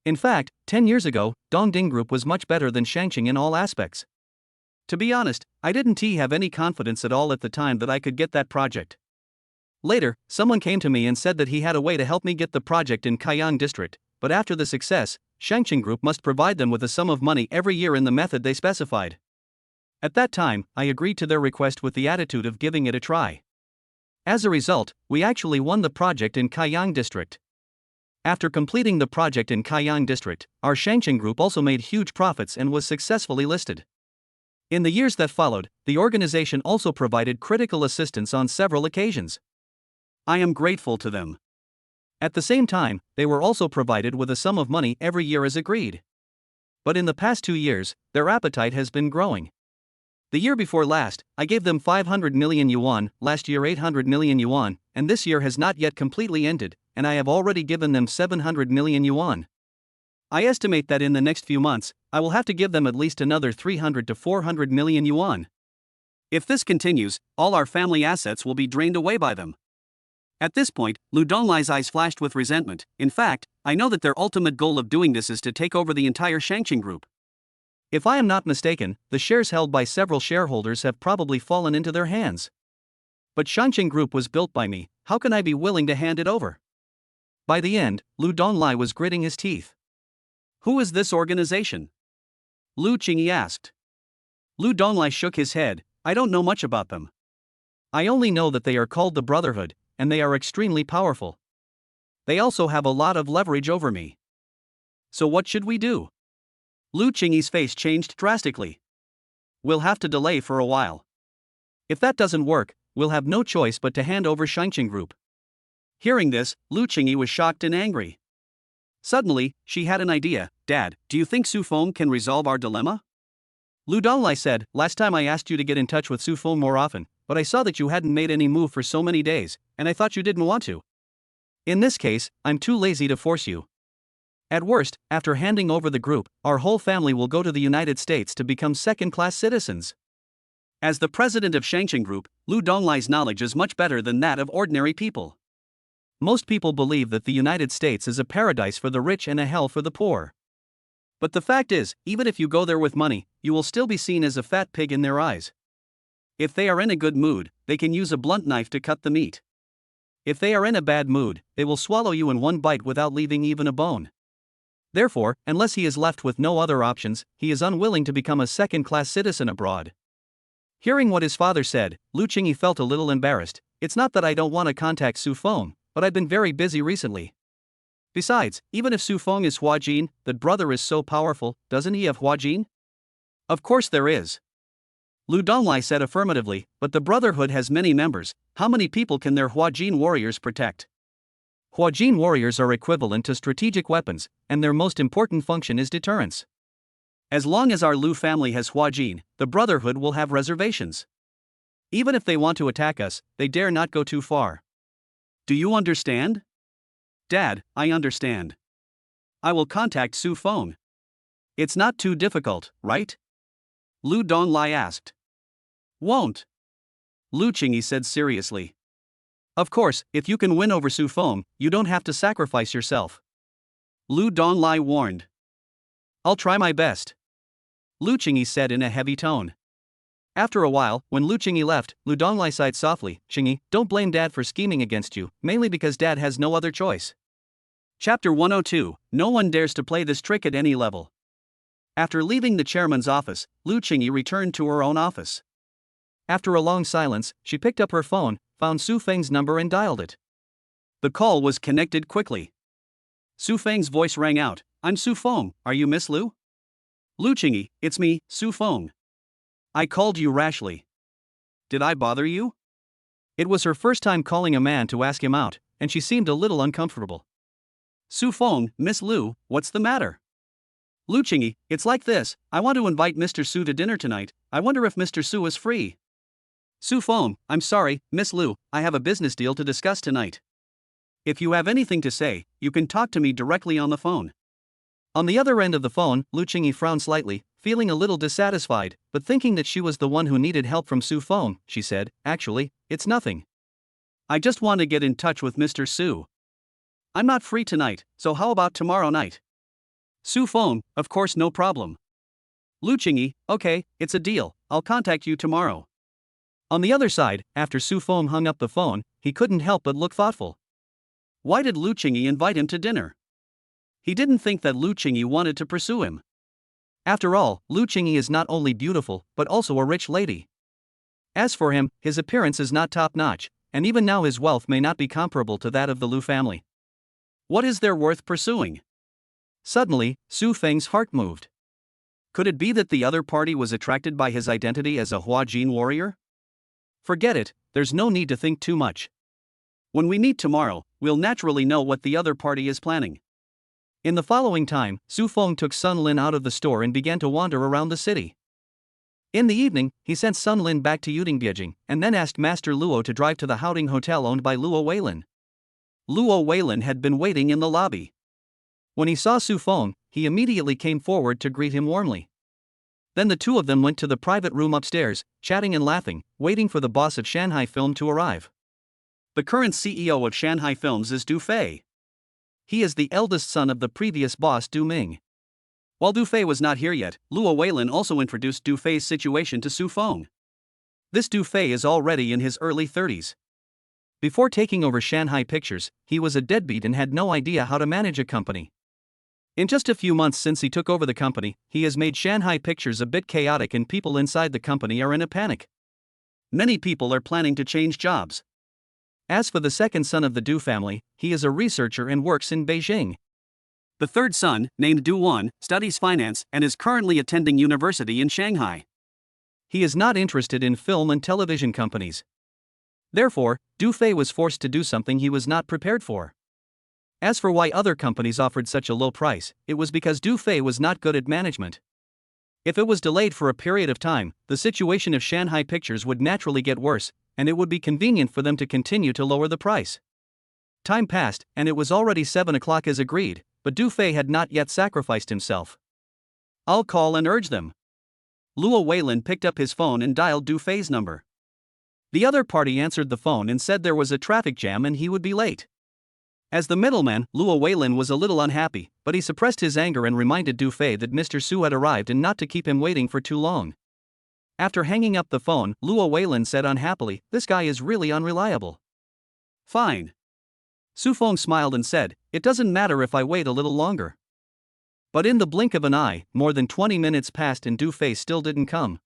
In fact, 10 years ago, Dongding Group was much better than Shangcheng in all aspects. To be honest, I didn't have any confidence at all at the time that I could get that project. Later, someone came to me and said that he had a way to help me get the project in Kaiyang District, but after the success, Shangcheng Group must provide them with a sum of money every year in the method they specified. At that time, I agreed to their request with the attitude of giving it a try. As a result, we actually won the project in Kaiyang District. After completing the project in Kaiyang District, our Shangcheng Group also made huge profits and was successfully listed. In the years that followed, the organization also provided critical assistance on several occasions. I am grateful to them. At the same time, they were also provided with a sum of money every year as agreed. But in the past 2 years, their appetite has been growing. The year before last, I gave them 500 million yuan, last year 800 million yuan, and this year has not yet completely ended, and I have already given them 700 million yuan. I estimate that in the next few months, I will have to give them at least another 300 to 400 million yuan. If this continues, all our family assets will be drained away by them. At this point, Lu Donglai's eyes flashed with resentment. In fact, I know that their ultimate goal of doing this is to take over the entire Shangcheng Group. If I am not mistaken, the shares held by several shareholders have probably fallen into their hands. But Shanqing Group was built by me, how can I be willing to hand it over? By the end, Lu Donglai was gritting his teeth. Who is this organization? Lu Qingyi asked. Lu Donglai shook his head, I don't know much about them. I only know that they are called the Brotherhood, and they are extremely powerful. They also have a lot of leverage over me. So what should we do? Lu Qingyi's face changed drastically. We'll have to delay for a while. If that doesn't work, we'll have no choice but to hand over Shanqing Group. Hearing this, Lu Qingyi was shocked and angry. Suddenly, she had an idea. Dad, do you think Su Feng can resolve our dilemma? Lu Donglai said, last time I asked you to get in touch with Su Feng more often, but I saw that you hadn't made any move for so many days, and I thought you didn't want to. In this case, I'm too lazy to force you. At worst, after handing over the group, our whole family will go to the United States to become second-class citizens. As the president of Shanqing Group, Lu Donglai's knowledge is much better than that of ordinary people. Most people believe that the United States is a paradise for the rich and a hell for the poor. But the fact is, even if you go there with money, you will still be seen as a fat pig in their eyes. If they are in a good mood, they can use a blunt knife to cut the meat. If they are in a bad mood, they will swallow you in one bite without leaving even a bone. Therefore, unless he is left with no other options, he is unwilling to become a second-class citizen abroad. Hearing what his father said, Lu Qingyi felt a little embarrassed. It's not that I don't want to contact Su Feng, but I've been very busy recently. Besides, even if Su Feng is Huajin, that brother is so powerful, doesn't he have Huajin? Of course there is. Lu Donglai said affirmatively, but the Brotherhood has many members, how many people can their Huajin warriors protect? Huajin warriors are equivalent to strategic weapons, and their most important function is deterrence. As long as our Lu family has Huajin, the Brotherhood will have reservations. Even if they want to attack us, they dare not go too far. Do you understand? Dad, I understand. I will contact Su Feng. It's not too difficult, right? Lu Donglai asked. Won't. Lu Qingyi said seriously. Of course, if you can win over Su Feng, you don't have to sacrifice yourself. Lu Donglai warned. I'll try my best. Lu Qingyi said in a heavy tone. After a while, when Lu Qingyi left, Lu Donglai sighed softly, Qingyi, don't blame Dad for scheming against you, mainly because Dad has no other choice. Chapter 102, No one dares to play this trick at any level. After leaving the chairman's office, Lu Qingyi returned to her own office. After a long silence, she picked up her phone, found Su Feng's number and dialed it. The call was connected quickly. Su Feng's voice rang out, I'm Su Feng, are you Miss Lu? Lu Qingyi, it's me, Su Feng. I called you rashly. Did I bother you? It was her first time calling a man to ask him out, and she seemed a little uncomfortable. Su Feng, Miss Lu, what's the matter? Lu Qingyi, it's like this, I want to invite Mr. Su to dinner tonight, I wonder if Mr. Su is free. Su Feng, I'm sorry, Miss Lu, I have a business deal to discuss tonight. If you have anything to say, you can talk to me directly on the phone. On the other end of the phone, Lu Qingyi frowned slightly, feeling a little dissatisfied, but thinking that she was the one who needed help from Su Feng, she said, actually, it's nothing. I just want to get in touch with Mr. Su. I'm not free tonight, so how about tomorrow night? Su Feng, of course no problem. Lu Qingyi, okay, it's a deal, I'll contact you tomorrow. On the other side, after Su Feng hung up the phone, he couldn't help but look thoughtful. Why did Lu Qingyi invite him to dinner? He didn't think that Lu Qingyi wanted to pursue him. After all, Lu Qingyi is not only beautiful, but also a rich lady. As for him, his appearance is not top-notch, and even now his wealth may not be comparable to that of the Lu family. What is there worth pursuing? Suddenly, Su Feng's heart moved. Could it be that the other party was attracted by his identity as a Huajin warrior? Forget it, there's no need to think too much. When we meet tomorrow, we'll naturally know what the other party is planning. In the following time, Su Feng took Sun Lin out of the store and began to wander around the city. In the evening, he sent Sun Lin back to Yudingbiejing, and then asked Master Luo to drive to the Haoding Hotel owned by Luo Weilin. Luo Weilin had been waiting in the lobby. When he saw Su Feng, he immediately came forward to greet him warmly. Then the two of them went to the private room upstairs, chatting and laughing, waiting for the boss of Shanghai Film to arrive. The current CEO of Shanghai Films is Du Fei. He is the eldest son of the previous boss Du Ming. While Du Fei was not here yet, Luo Weilin also introduced Du Fei's situation to Su Feng. This Du Fei is already in his early 30s. Before taking over Shanghai Pictures, he was a deadbeat and had no idea how to manage a company. In just a few months since he took over the company, he has made Shanghai Pictures a bit chaotic and people inside the company are in a panic. Many people are planning to change jobs. As for the second son of the Du family, he is a researcher and works in Beijing. The third son, named Du Wan, studies finance and is currently attending university in Shanghai. He is not interested in film and television companies. Therefore, Du Fei was forced to do something he was not prepared for. As for why other companies offered such a low price, it was because Du Fei was not good at management. If it was delayed for a period of time, the situation of Shanghai Pictures would naturally get worse, and it would be convenient for them to continue to lower the price. Time passed, and it was already 7 o'clock as agreed, but Du Fei had not yet sacrificed himself. I'll call and urge them. Luo Weilin picked up his phone and dialed Du Fei's number. The other party answered the phone and said there was a traffic jam and he would be late. As the middleman, Luo Weilin was a little unhappy, but he suppressed his anger and reminded Du Fei that Mr. Su had arrived and not to keep him waiting for too long. After hanging up the phone, Luo Weilin said unhappily, "This guy is really unreliable." "Fine." Su Feng smiled and said, "It doesn't matter if I wait a little longer." But in the blink of an eye, more than 20 minutes passed and Du Fei still didn't come.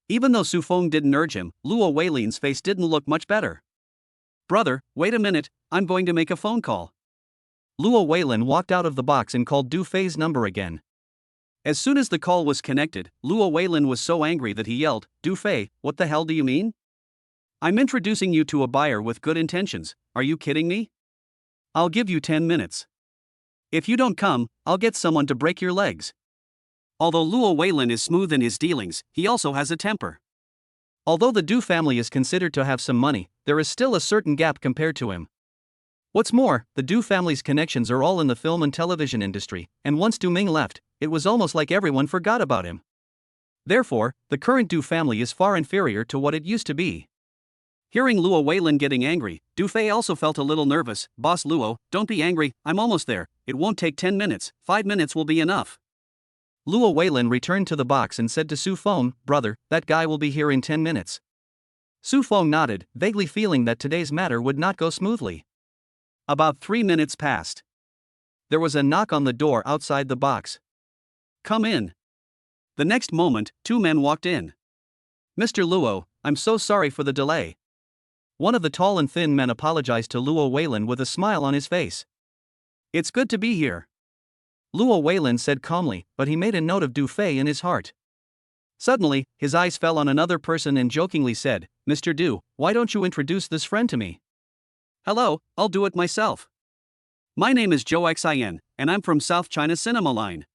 Even though Su Feng didn't urge him, Luo Weilin's face didn't look much better. "Brother, wait a minute, I'm going to make a phone call." Luo Weilin walked out of the box and called Du Fei's number again. As soon as the call was connected, Luo Weilin was so angry that he yelled, "Du Fei, what the hell do you mean? I'm introducing you to a buyer with good intentions, are you kidding me? I'll give you 10 minutes. If you don't come, I'll get someone to break your legs." Although Luo Weilin is smooth in his dealings, he also has a temper. Although the Du family is considered to have some money, there is still a certain gap compared to him. What's more, the Du family's connections are all in the film and television industry, and once Du Ming left, it was almost like everyone forgot about him. Therefore, the current Du family is far inferior to what it used to be. Hearing Luo Weilin getting angry, Du Fei also felt a little nervous. "Boss Luo, don't be angry, I'm almost there, it won't take 10 minutes, 5 minutes will be enough." Luo Weilin returned to the box and said to Su Feng, "Brother, that guy will be here in 10 minutes. Su Feng nodded, vaguely feeling that today's matter would not go smoothly. About 3 minutes passed. There was a knock on the door outside the box. "Come in." The next moment, 2 men walked in. "Mr. Luo, I'm so sorry for the delay." One of the tall and thin men apologized to Luo Weilin with a smile on his face. "It's good to be here," Luo Weilin said calmly, but he made a note of Du Fei in his heart. Suddenly, his eyes fell on another person and jokingly said, "Mr. Du, why don't you introduce this friend to me?" "Hello, I'll do it myself. My name is Zhou Xin, and I'm from South China Cinema Line."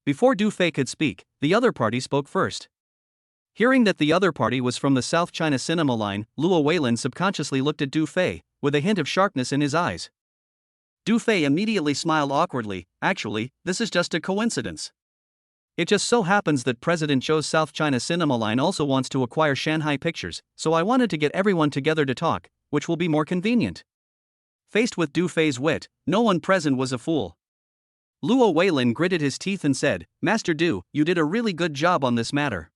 Before Du Fei could speak, the other party spoke first. Hearing that the other party was from the South China Cinema Line, Luo Weilin subconsciously looked at Du Fei, with a hint of sharpness in his eyes. Du Fei immediately smiled awkwardly. "Actually, this is just a coincidence. It just so happens that President Zhou's South China Cinema Line also wants to acquire Shanghai Pictures, so I wanted to get everyone together to talk, which will be more convenient." Faced with Du Fei's wit, no one present was a fool. Luo Weilin gritted his teeth and said, "Master Du, you did a really good job on this matter."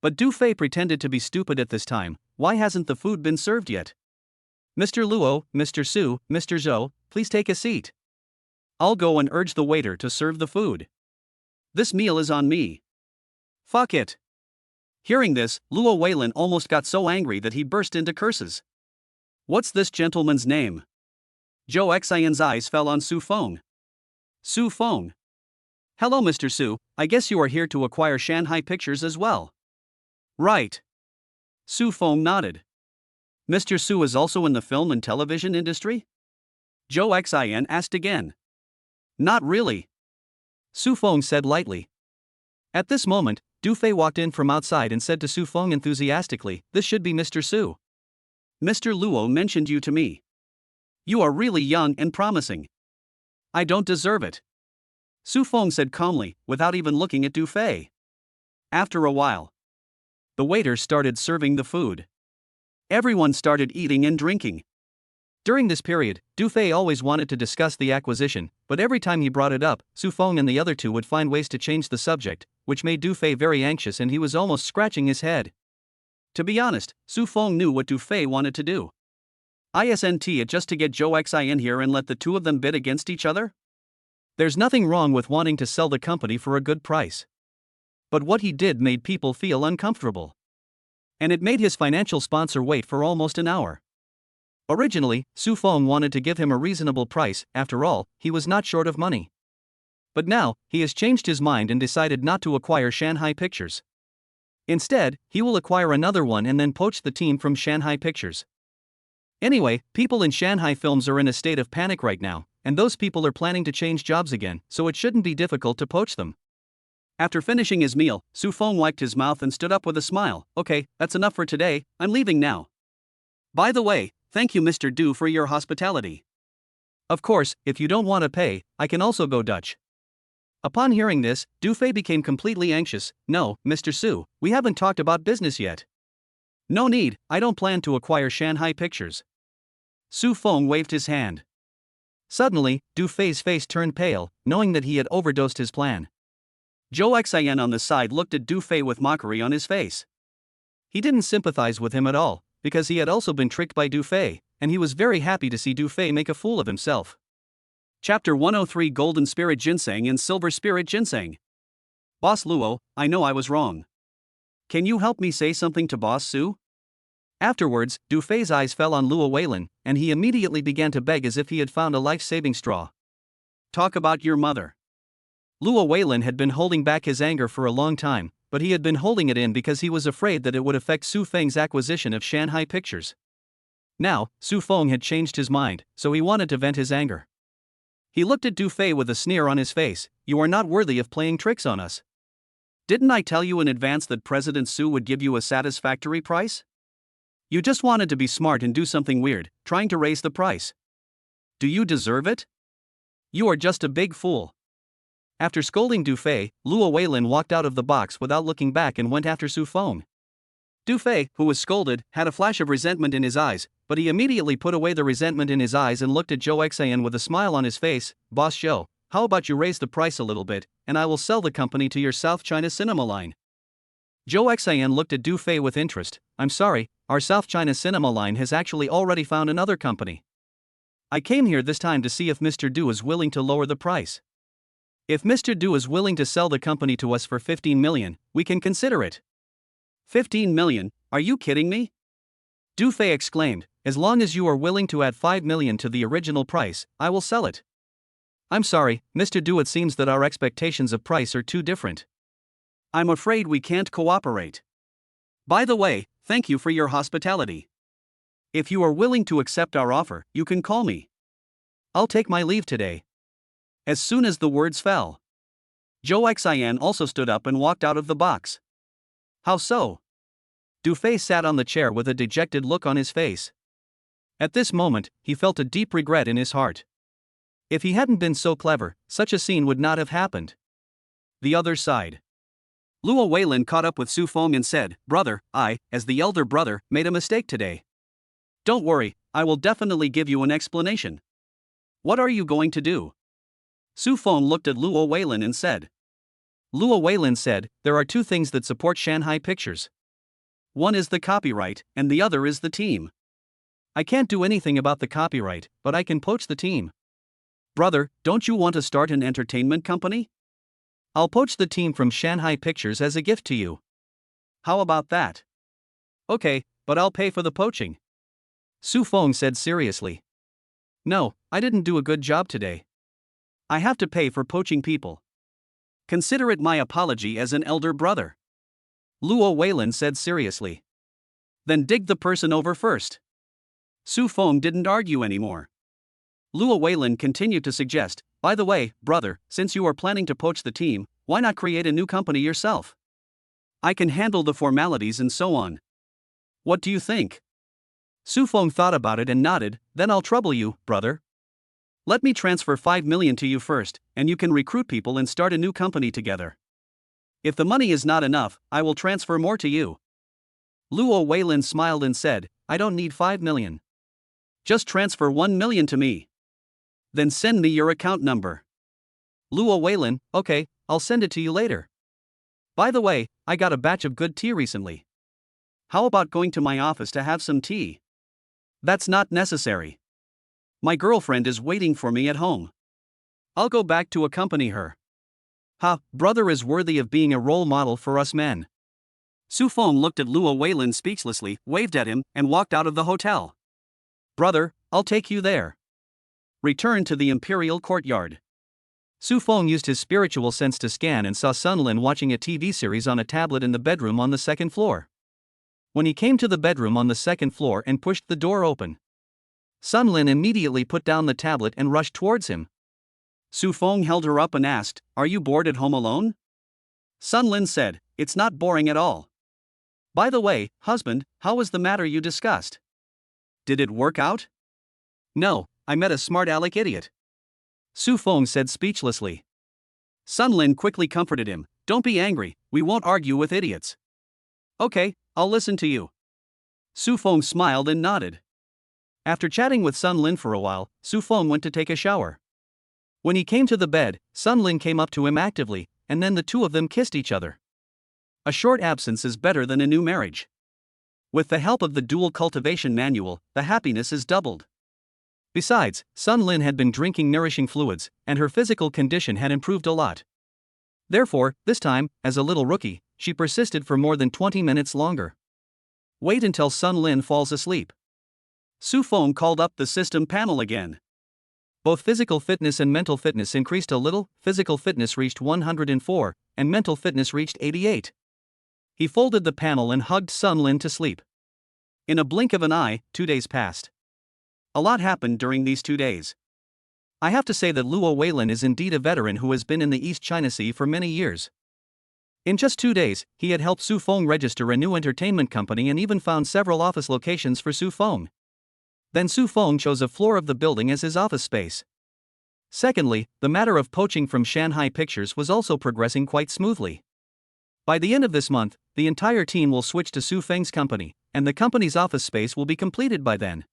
But Du Fei pretended to be stupid at this time. "Why hasn't the food been served yet? Mr. Luo, Mr. Su, Mr. Zhou, please take a seat. I'll go and urge the waiter to serve the food. This meal is on me. Fuck it." Hearing this, Luo Weilin almost got so angry that he burst into curses. "What's this gentleman's name?" Zhou Xian's eyes fell on Su Feng. "Su Feng. Hello Mr. Su, I guess you are here to acquire Shanghai Pictures as well." "Right." Su Feng nodded. "Mr. Su is also in the film and television industry?" Zhou Xian asked again. "Not really," Su Feng said lightly. At this moment, Du Fei walked in from outside and said to Su Feng enthusiastically, "This should be Mr. Su. Mr. Luo mentioned you to me. You are really young and promising. I don't deserve it," Su Feng said calmly, without even looking at Du Fei. After a while, the waiter started serving the food. Everyone started eating and drinking. During this period, Du Fei always wanted to discuss the acquisition, but every time he brought it up, Su Feng and the other two would find ways to change the subject, which made Du Fei very anxious and he was almost scratching his head. To be honest, Su Feng knew what Du Fei wanted to do. Isn't it just to get Zhou Xi in here and let the two of them bid against each other? There's nothing wrong with wanting to sell the company for a good price. But what he did made people feel uncomfortable. And it made his financial sponsor wait for almost an hour. Originally, Su Feng wanted to give him a reasonable price, after all, he was not short of money. But now, he has changed his mind and decided not to acquire Shanghai Pictures. Instead, he will acquire another one and then poach the team from Shanghai Pictures. Anyway, people in Shanghai Films are in a state of panic right now, and those people are planning to change jobs again, so it shouldn't be difficult to poach them. After finishing his meal, Su Feng wiped his mouth and stood up with a smile. Okay, that's enough for today, I'm leaving now. By the way, thank you Mr. Du for your hospitality. Of course, if you don't want to pay, I can also go Dutch. Upon hearing this, Du Fei became completely anxious. No, Mr. Su, we haven't talked about business yet. No need, I don't plan to acquire Shanghai Pictures. Su Feng waved his hand. Suddenly, Du Fei's face turned pale, knowing that he had overdosed his plan. Zhou Xian on the side looked at Du Fei with mockery on his face. He didn't sympathize with him at all, because he had also been tricked by Du Fei, and he was very happy to see Du Fei make a fool of himself. Chapter 103 Golden Spirit Ginseng and Silver Spirit Ginseng. Boss Luo, I know I was wrong. Can you help me say something to Boss Su? Afterwards, Du Fei's eyes fell on Luo Weilin, and he immediately began to beg as if he had found a life-saving straw. Talk about your mother. Luo Weilin had been holding back his anger for a long time, but he had been holding it in because he was afraid that it would affect Su Feng's acquisition of Shanghai Pictures. Now, Su Feng had changed his mind, so he wanted to vent his anger. He looked at Du Fei with a sneer on his face. You are not worthy of playing tricks on us. Didn't I tell you in advance that President Su would give you a satisfactory price? You just wanted to be smart and do something weird, trying to raise the price. Do you deserve it? You are just a big fool. After scolding Du Fei, Luo Weilin walked out of the box without looking back and went after Su Feng. Du Fei, who was scolded, had a flash of resentment in his eyes, but he immediately put away the resentment in his eyes and looked at Zhou Xian with a smile on his face. Boss Zhou, how about you raise the price a little bit, and I will sell the company to your South China Cinema line. Zhou Xian looked at Du Fei with interest. I'm sorry, our South China Cinema line has actually already found another company. I came here this time to see if Mr. Du is willing to lower the price. If Mr. Du is willing to sell the company to us for 15 million, we can consider it. 15 million, are you kidding me? Du Fei exclaimed, as long as you are willing to add 5 million to the original price, I will sell it. I'm sorry, Mr. Du, it seems that our expectations of price are too different. I'm afraid we can't cooperate. By the way, thank you for your hospitality. If you are willing to accept our offer, you can call me. I'll take my leave today. As soon as the words fell, Zhou Xian also stood up and walked out of the box. How so? Du Fei sat on the chair with a dejected look on his face. At this moment, he felt a deep regret in his heart. If he hadn't been so clever, such a scene would not have happened. The other side. Luo Weilin caught up with Su Feng and said, Brother, I, as the elder brother, made a mistake today. Don't worry, I will definitely give you an explanation. What are you going to do? Su Feng looked at Luo Weilin and said. Luo Weilin said, there are two things that support Shanghai Pictures. One is the copyright, and the other is the team. I can't do anything about the copyright, but I can poach the team. Brother, don't you want to start an entertainment company? I'll poach the team from Shanghai Pictures as a gift to you. How about that? Okay, but I'll pay for the poaching. Su Feng said seriously. No, I didn't do a good job today. I have to pay for poaching people. Consider it my apology as an elder brother. Luo Weilin said seriously. Then dig the person over first. Su Feng didn't argue anymore. Luo Weilin continued to suggest, by the way, brother, since you are planning to poach the team, why not create a new company yourself? I can handle the formalities and so on. What do you think? Su Feng thought about it and nodded. Then I'll trouble you, brother. Let me transfer 5 million to you first, and you can recruit people and start a new company together. If the money is not enough, I will transfer more to you. Luo Weilin smiled and said, I don't need 5 million. Just transfer 1 million to me. Then send me your account number. Luo Weilin, okay, I'll send it to you later. By the way, I got a batch of good tea recently. How about going to my office to have some tea? That's not necessary. My girlfriend is waiting for me at home. I'll go back to accompany her. Ha, brother is worthy of being a role model for us men. Su Feng looked at Luo Weilin speechlessly, waved at him, and walked out of the hotel. Brother, I'll take you there. Return to the imperial courtyard. Su Feng used his spiritual sense to scan and saw Sun Lin watching a TV series on a tablet in the bedroom on the second floor. When he came to the bedroom on the second floor and pushed the door open, Sun Lin immediately put down the tablet and rushed towards him. Su Feng held her up and asked, "Are you bored at home alone?" Sun Lin said, "It's not boring at all. By the way, husband, how was the matter you discussed? Did it work out?" "No, I met a smart aleck idiot," Su Feng said speechlessly. Sun Lin quickly comforted him, "Don't be angry, we won't argue with idiots." "Okay, I'll listen to you." Su Feng smiled and nodded. After chatting with Sun Lin for a while, Su Feng went to take a shower. When he came to the bed, Sun Lin came up to him actively, and then the two of them kissed each other. A short absence is better than a new marriage. With the help of the dual cultivation manual, the happiness is doubled. Besides, Sun Lin had been drinking nourishing fluids, and her physical condition had improved a lot. Therefore, this time, as a little rookie, she persisted for more than 20 minutes longer. Wait until Sun Lin falls asleep. Su Feng called up the system panel again. Both physical fitness and mental fitness increased a little. Physical fitness reached 104, and mental fitness reached 88. He folded the panel and hugged Sun Lin to sleep. In a blink of an eye, 2 days passed. A lot happened during these 2 days. I have to say that Luo Weilin is indeed a veteran who has been in the East China Sea for many years. In just 2 days, he had helped Su Feng register a new entertainment company and even found several office locations for Su Feng. Then Su Feng chose a floor of the building as his office space. Secondly, the matter of poaching from Shanghai Pictures was also progressing quite smoothly. By the end of this month, the entire team will switch to Su Feng's company, and the company's office space will be completed by then.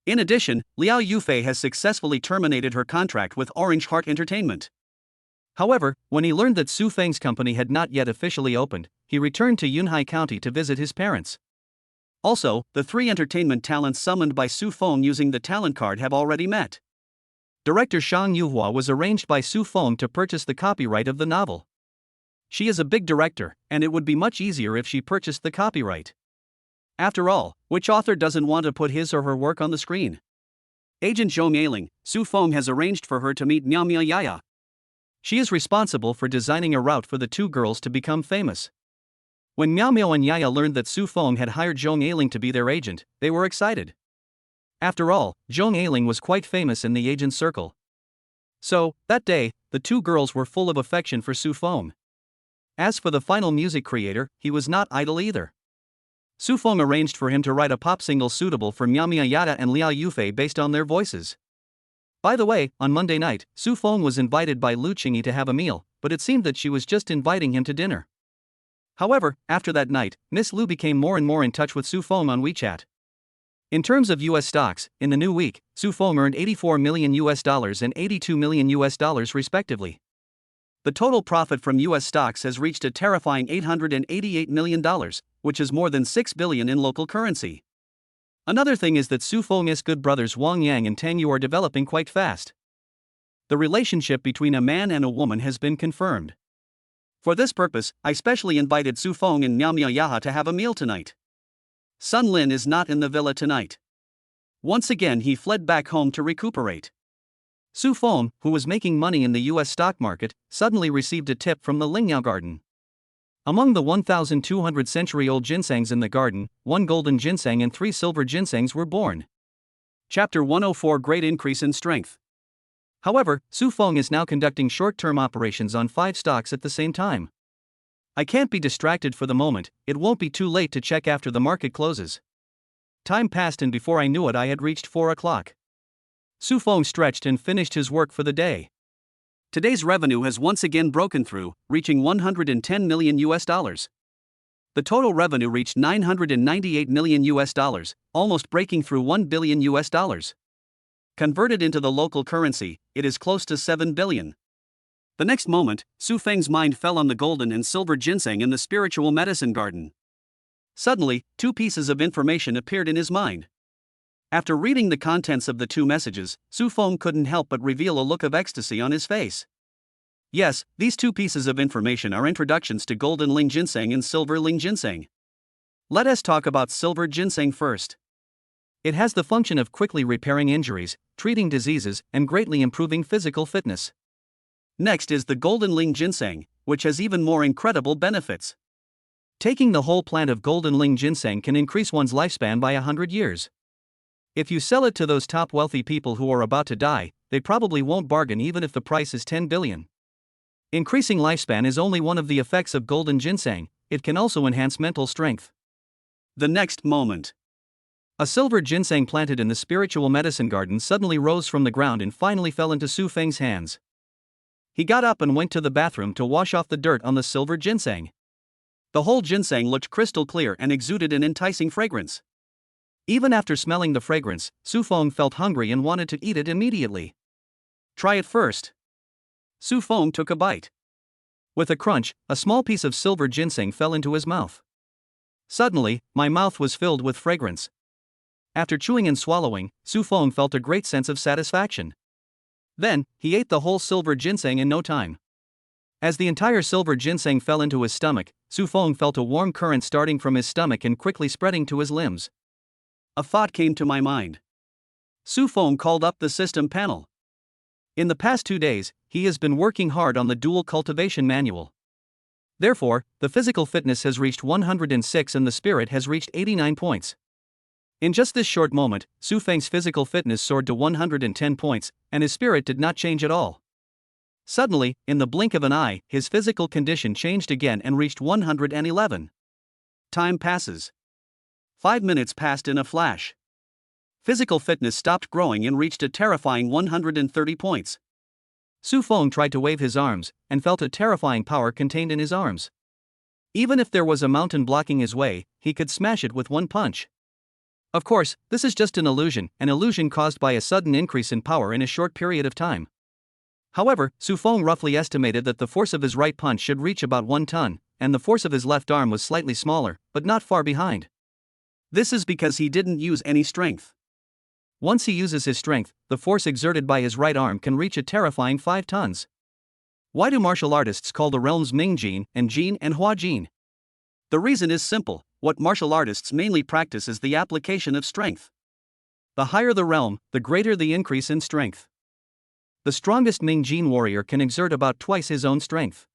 In addition, Liao Yufei has successfully terminated her contract with Orange Heart Entertainment. However, when he learned that Su Feng's company had not yet officially opened, he returned to Yunhai County to visit his parents. Also, the 3 entertainment talents summoned by Su Feng using the talent card have already met. Director Shang Yuhua was arranged by Su Feng to purchase the copyright of the novel. She is a big director, and it would be much easier if she purchased the copyright. After all, which author doesn't want to put his or her work on the screen? Agent Zhou Meiling, Su Feng has arranged for her to meet Miao Miao Yaya. She is responsible for designing a route for the 2 girls to become famous. When Miao Miao and Yaya learned that Su Feng had hired Zhong Ailing to be their agent, they were excited. After all, Zhong Ailing was quite famous in the agent circle. So, that day, the 2 girls were full of affection for Su Feng. As for the final music creator, he was not idle either. Su Feng arranged for him to write a pop single suitable for Miao Miao Yada and Liao Yufei based on their voices. By the way, on Monday night, Su Feng was invited by Lu Qingyi to have a meal, but it seemed that she was just inviting him to dinner. However, after that night, Miss Lu became more and more in touch with Su Feng on WeChat. In terms of US stocks, in the new week, Su Feng earned $84 million and $82 million respectively. The total profit from US stocks has reached a terrifying $888 million, which is more than $6 billion in local currency. Another thing is that Su Feng's good brothers Wang Yang and Tang Yu are developing quite fast. The relationship between a man and a woman has been confirmed. For this purpose, I specially invited Su Feng and Miao Miao Yaha to have a meal tonight. Sun Lin is not in the villa tonight. Once again he fled back home to recuperate. Su Feng, who was making money in the US stock market, suddenly received a tip from the Lingniao garden. Among the 1,200 century-old ginsengs in the garden, 1 golden ginseng and 3 silver ginsengs were born. Chapter 104 Great Increase in Strength. However, Su Feng is now conducting short-term operations on 5 stocks at the same time. I can't be distracted for the moment, it won't be too late to check after the market closes. Time passed and before I knew it I had reached 4 o'clock. Su Feng stretched and finished his work for the day. Today's revenue has once again broken through, reaching $110 million. The total revenue reached $998 million, almost breaking through $1 billion. Converted into the local currency, it is close to 7 billion. The next moment, Su Feng's mind fell on the golden and silver ginseng in the spiritual medicine garden. Suddenly, two pieces of information appeared in his mind. After reading the contents of the two messages, Su Feng couldn't help but reveal a look of ecstasy on his face. Yes, these two pieces of information are introductions to Golden Ling Ginseng and Silver Ling Ginseng. Let us talk about Silver Ginseng first. It has the function of quickly repairing injuries, treating diseases, and greatly improving physical fitness. Next is the Golden Ling Ginseng, which has even more incredible benefits. Taking the whole plant of Golden Ling Ginseng can increase one's lifespan by 100 years. If you sell it to those top wealthy people who are about to die, they probably won't bargain even if the price is 10 billion. Increasing lifespan is only one of the effects of Golden Ginseng, it can also enhance mental strength. The next moment, a silver ginseng planted in the spiritual medicine garden suddenly rose from the ground and finally fell into Su Feng's hands. He got up and went to the bathroom to wash off the dirt on the silver ginseng. The whole ginseng looked crystal clear and exuded an enticing fragrance. Even after smelling the fragrance, Su Feng felt hungry and wanted to eat it immediately. Try it first. Su Feng took a bite. With a crunch, a small piece of silver ginseng fell into his mouth. Suddenly, my mouth was filled with fragrance. After chewing and swallowing, Su Feng felt a great sense of satisfaction. Then, he ate the whole silver ginseng in no time. As the entire silver ginseng fell into his stomach, Su Feng felt a warm current starting from his stomach and quickly spreading to his limbs. A thought came to my mind. Su Feng called up the system panel. In the past 2 days, he has been working hard on the dual cultivation manual. Therefore, the physical fitness has reached 106 and the spirit has reached 89 points. In just this short moment, Su Feng's physical fitness soared to 110 points, and his spirit did not change at all. Suddenly, in the blink of an eye, his physical condition changed again and reached 111. Time passes. 5 minutes passed in a flash. Physical fitness stopped growing and reached a terrifying 130 points. Su Feng tried to wave his arms, and felt a terrifying power contained in his arms. Even if there was a mountain blocking his way, he could smash it with one punch. Of course, this is just an illusion caused by a sudden increase in power in a short period of time. However, Su Feng roughly estimated that the force of his right punch should reach about 1 ton, and the force of his left arm was slightly smaller, but not far behind. This is because he didn't use any strength. Once he uses his strength, the force exerted by his right arm can reach a terrifying 5 tons. Why do martial artists call the realms Ming Jin and Hua Jin? The reason is simple: what martial artists mainly practice is the application of strength. The higher the realm, the greater the increase in strength. The strongest Ming Jin warrior can exert about twice his own strength.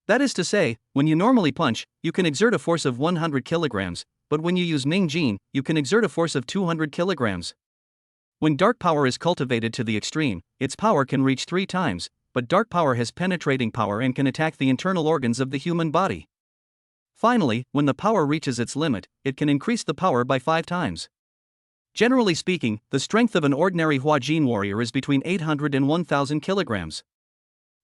That is to say, when you normally punch, you can exert a force of 100 kilograms, but when you use Ming Jin, you can exert a force of 200 kilograms. When dark power is cultivated to the extreme, its power can reach 3 times, but dark power has penetrating power and can attack the internal organs of the human body. Finally, when the power reaches its limit, it can increase the power by 5 times. Generally speaking, the strength of an ordinary Hua Jin warrior is between 800 and 1000 kilograms.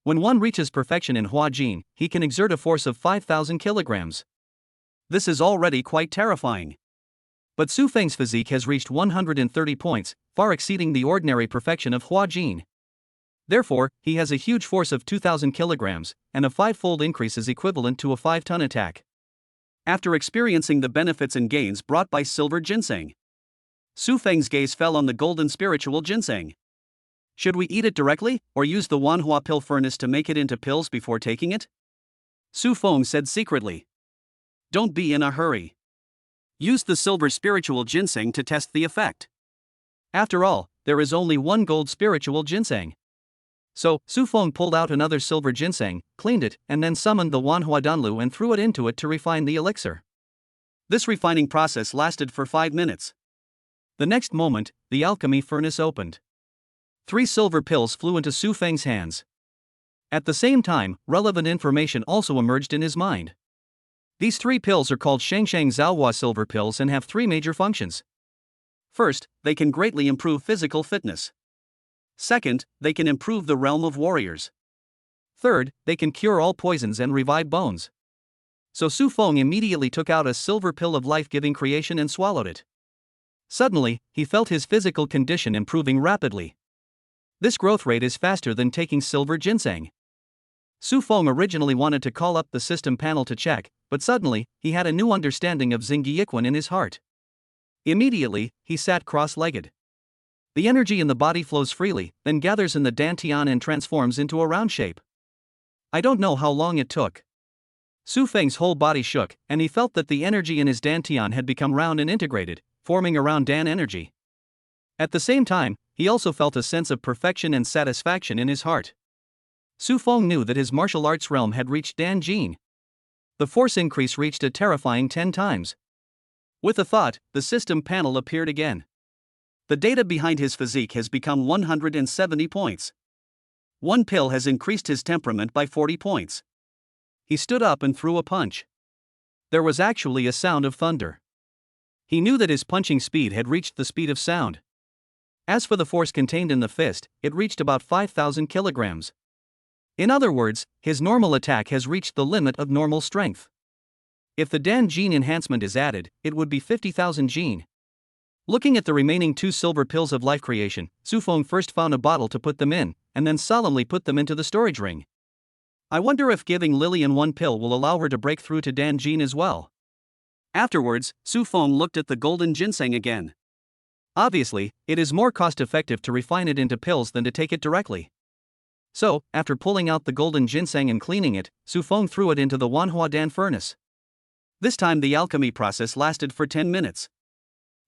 When one reaches perfection in Hua Jin, he can exert a force of 5000 kilograms. This is already quite terrifying. But Su Feng's physique has reached 130 points, far exceeding the ordinary perfection of Hua Jin. Therefore, he has a huge force of 2000 kilograms, and a 5-fold increase is equivalent to a 5-ton attack. After experiencing the benefits and gains brought by silver ginseng, Su Feng's gaze fell on the golden spiritual ginseng. Should we eat it directly, or use the Wanhua pill furnace to make it into pills before taking it? Su Feng said secretly. Don't be in a hurry. Use the silver spiritual ginseng to test the effect. After all, there is only one gold spiritual ginseng. So, Su Feng pulled out another silver ginseng, cleaned it, and then summoned the Wanhua Danlu and threw it into it to refine the elixir. This refining process lasted for 5 minutes. The next moment, the alchemy furnace opened. 3 silver pills flew into Su Feng's hands. At the same time, relevant information also emerged in his mind. These 3 pills are called Shengsheng Zaohua silver pills and have 3 major functions. First, they can greatly improve physical fitness. Second, they can improve the realm of warriors. Third, they can cure all poisons and revive bones. So Su Feng immediately took out a silver pill of life-giving creation and swallowed it. Suddenly, he felt his physical condition improving rapidly. This growth rate is faster than taking silver ginseng. Su Feng originally wanted to call up the system panel to check, but suddenly, he had a new understanding of Xingyiquan in his heart. Immediately, he sat cross-legged. The energy in the body flows freely, then gathers in the dantian and transforms into a round shape. I don't know how long it took. Su Feng's whole body shook, and he felt that the energy in his dantian had become round and integrated, forming a round Dan energy. At the same time, he also felt a sense of perfection and satisfaction in his heart. Su Feng knew that his martial arts realm had reached Dan Jin. The force increase reached a terrifying 10 times. With a thought, the system panel appeared again. The data behind his physique has become 170 points. One pill has increased his temperament by 40 points. He stood up and threw a punch. There was actually a sound of thunder. He knew that his punching speed had reached the speed of sound. As for the force contained in the fist, it reached about 5,000 kilograms. In other words, his normal attack has reached the limit of normal strength. If the Dan gene enhancement is added, it would be 50,000 gene. Looking at the remaining 2 silver pills of life creation, Su Feng first found a bottle to put them in, and then solemnly put them into the storage ring. I wonder if giving Lillian 1 pill will allow her to break through to Dan gene as well. Afterwards, Su Feng looked at the golden ginseng again. Obviously, it is more cost-effective to refine it into pills than to take it directly. So, after pulling out the golden ginseng and cleaning it, Su Feng threw it into the Wanhua Dan furnace. This time the alchemy process lasted for 10 minutes.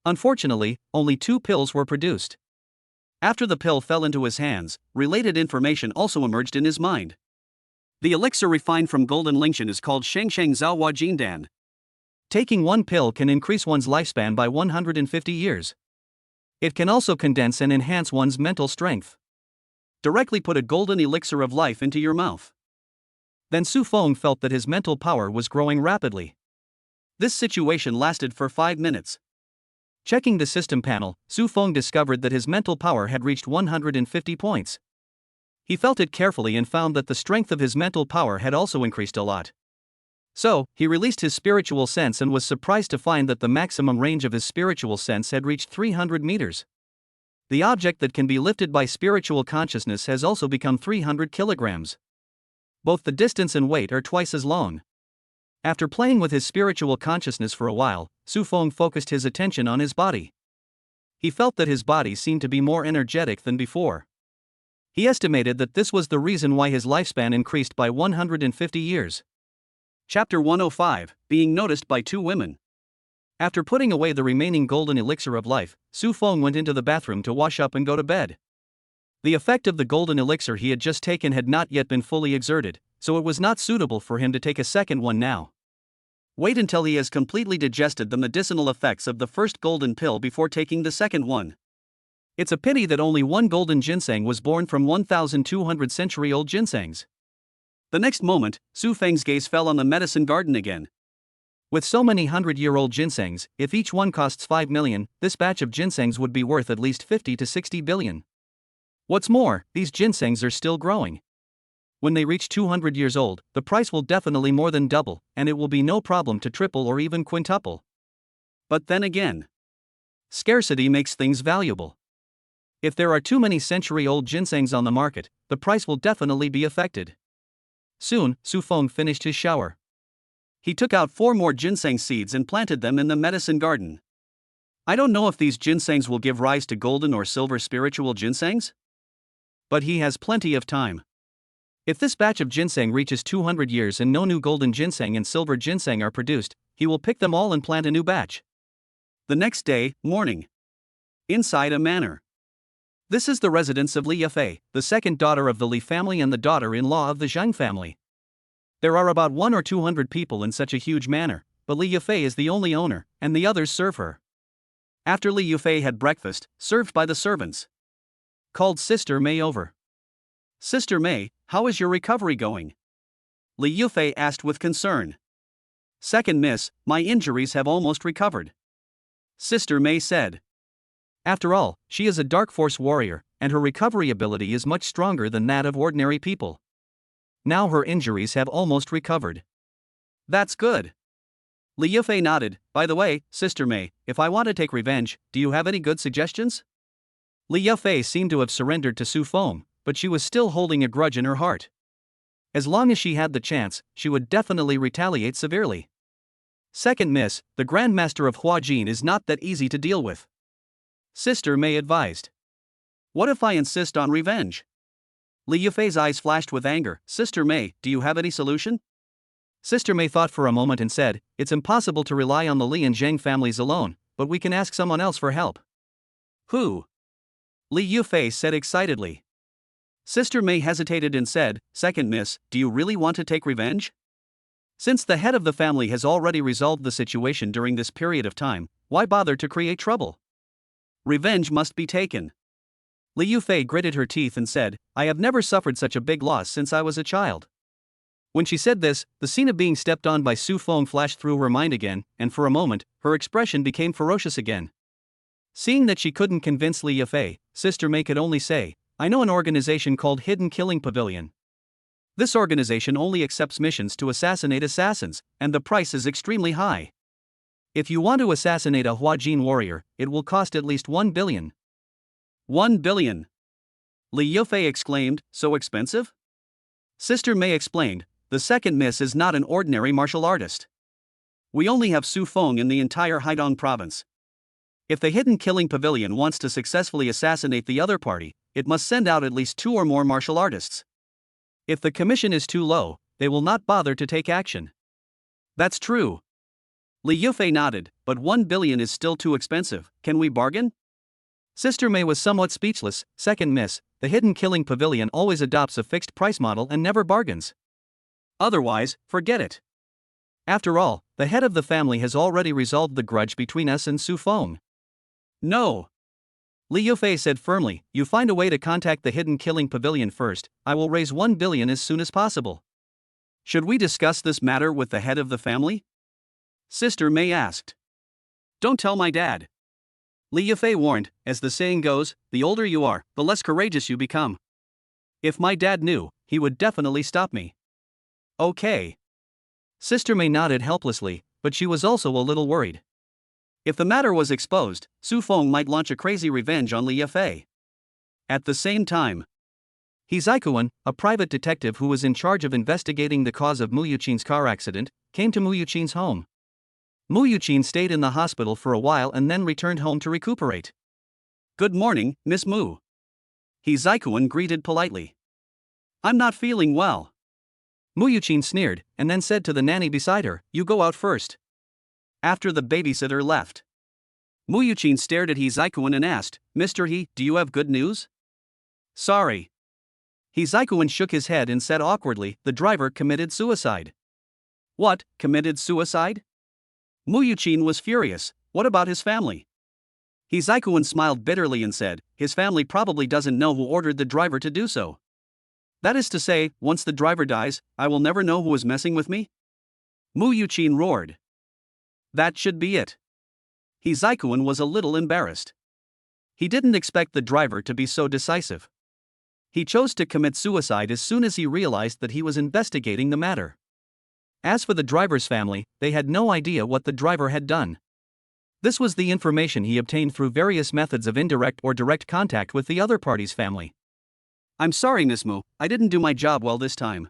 Unfortunately, only 2 pills were produced. After the pill fell into his hands, related information also emerged in his mind. The elixir refined from golden lingshan is called Shengsheng Zaohua Jindan. Taking 1 pill can increase one's lifespan by 150 years. It can also condense and enhance one's mental strength. Directly put a golden elixir of life into your mouth. Then Su Feng felt that his mental power was growing rapidly. This situation lasted for 5 minutes. Checking the system panel, Su Feng discovered that his mental power had reached 150 points. He felt it carefully and found that the strength of his mental power had also increased a lot. So, he released his spiritual sense and was surprised to find that the maximum range of his spiritual sense had reached 300 meters. The object that can be lifted by spiritual consciousness has also become 300 kilograms. Both the distance and weight are twice as long. After playing with his spiritual consciousness for a while, Su Feng focused his attention on his body. He felt that his body seemed to be more energetic than before. He estimated that this was the reason why his lifespan increased by 150 years. Chapter 105, Being Noticed by 2 Women. After putting away the remaining golden elixir of life, Su Feng went into the bathroom to wash up and go to bed. The effect of the golden elixir he had just taken had not yet been fully exerted, so it was not suitable for him to take a second one now. Wait until he has completely digested the medicinal effects of the first golden pill before taking the second one. It's a pity that only 1 golden ginseng was born from 1,200 century-old ginsengs. The next moment, Su Feng's gaze fell on the medicine garden again. With so many 100-year-old ginsengs, if each one costs 5 million, this batch of ginsengs would be worth at least 50 to 60 billion. What's more, these ginsengs are still growing. When they reach 200 years old, the price will definitely more than double, and it will be no problem to triple or even quintuple. But then again, scarcity makes things valuable. If there are too many century-old ginsengs on the market, the price will definitely be affected. Soon, Su Feng finished his shower. He took out 4 more ginseng seeds and planted them in the medicine garden. I don't know if these ginsengs will give rise to golden or silver spiritual ginsengs, but he has plenty of time. If this batch of ginseng reaches 200 years and no new golden ginseng and silver ginseng are produced, he will pick them all and plant a new batch. The next day, morning. Inside a manor. This is the residence of Li Yafei, the second daughter of the Li family and the daughter-in-law of the Zheng family. There are about 100 or 200 people in such a huge manor, but Li Yafei is the only owner, and the others serve her. After Li Yafei had breakfast, served by the servants, called Sister May over. Sister May, how is your recovery going? Li Yufei asked with concern. Second miss, my injuries have almost recovered. Sister May said. After all, she is a dark force warrior, and her recovery ability is much stronger than that of ordinary people. Now her injuries have almost recovered. That's good. Li Yufei nodded. By the way, Sister May, if I want to take revenge, do you have any good suggestions? Li Yufei seemed to have surrendered to Su Feng, but she was still holding a grudge in her heart. As long as she had the chance, she would definitely retaliate severely. Second miss, the Grandmaster of Huajin is not that easy to deal with. Sister Mei advised. What if I insist on revenge? Li Yufei's eyes flashed with anger. Sister Mei, do you have any solution? Sister Mei thought for a moment and said, it's impossible to rely on the Li and Zheng families alone, but we can ask someone else for help. Who? Li Yufei said excitedly. Sister Mei hesitated and said, Second miss, do you really want to take revenge? Since the head of the family has already resolved the situation during this period of time, why bother to create trouble? Revenge must be taken. Li Yufei gritted her teeth and said, I have never suffered such a big loss since I was a child. When she said this, the scene of being stepped on by Su Feng flashed through her mind again, and for a moment, her expression became ferocious again. Seeing that she couldn't convince Li Yufei, Sister Mei could only say, I know an organization called Hidden Killing Pavilion. This organization only accepts missions to assassinate assassins, and the price is extremely high. If you want to assassinate a Huajin warrior, it will cost at least 1 billion. 1 billion! Li Yufei exclaimed, so expensive? Sister Mei explained, the second miss is not an ordinary martial artist. We only have Su Feng in the entire Haidong province. If the Hidden Killing Pavilion wants to successfully assassinate the other party, it must send out at least 2 or more martial artists. If the commission is too low, they will not bother to take action. That's true. Li Yufei nodded, but 1 billion is still too expensive. Can we bargain? Sister Mei was somewhat speechless. Second miss, the Hidden Killing Pavilion always adopts a fixed price model and never bargains. Otherwise, forget it. After all, the head of the family has already resolved the grudge between us and Su Feng. No. Li Yufei said firmly, you find a way to contact the Hidden Killing Pavilion first, I will raise 1 billion as soon as possible. Should we discuss this matter with the head of the family? Sister Mei asked. Don't tell my dad. Li Yufei warned, as the saying goes, the older you are, the less courageous you become. If my dad knew, he would definitely stop me. Okay. Sister Mei nodded helplessly, but she was also a little worried. If the matter was exposed, Su Feng might launch a crazy revenge on Li Yufei. At the same time, He Zikuan, a private detective who was in charge of investigating the cause of Mu Yuqin's car accident, came to Mu Yuqin's home. Mu Yuqin stayed in the hospital for a while and then returned home to recuperate. Good morning, Miss Mu. He Zikuan greeted politely. I'm not feeling well. Mu Yuqin sneered, and then said to the nanny beside her, you go out first. After the babysitter left, Mu Yuqin stared at He Zikuan and asked, Mr. He, do you have good news? Sorry. He Zikuan shook his head and said awkwardly, the driver committed suicide. What, committed suicide? Mu Yuqin was furious. What about his family? He Zikuan smiled bitterly and said, his family probably doesn't know who ordered the driver to do so. That is to say, once the driver dies, I will never know who was messing with me? Mu Yuqin roared. That should be it. He Zikuan was a little embarrassed. He didn't expect the driver to be so decisive. He chose to commit suicide as soon as he realized that he was investigating the matter. As for the driver's family, they had no idea what the driver had done. This was the information he obtained through various methods of indirect or direct contact with the other party's family. I'm sorry, Miss Mu, I didn't do my job well this time.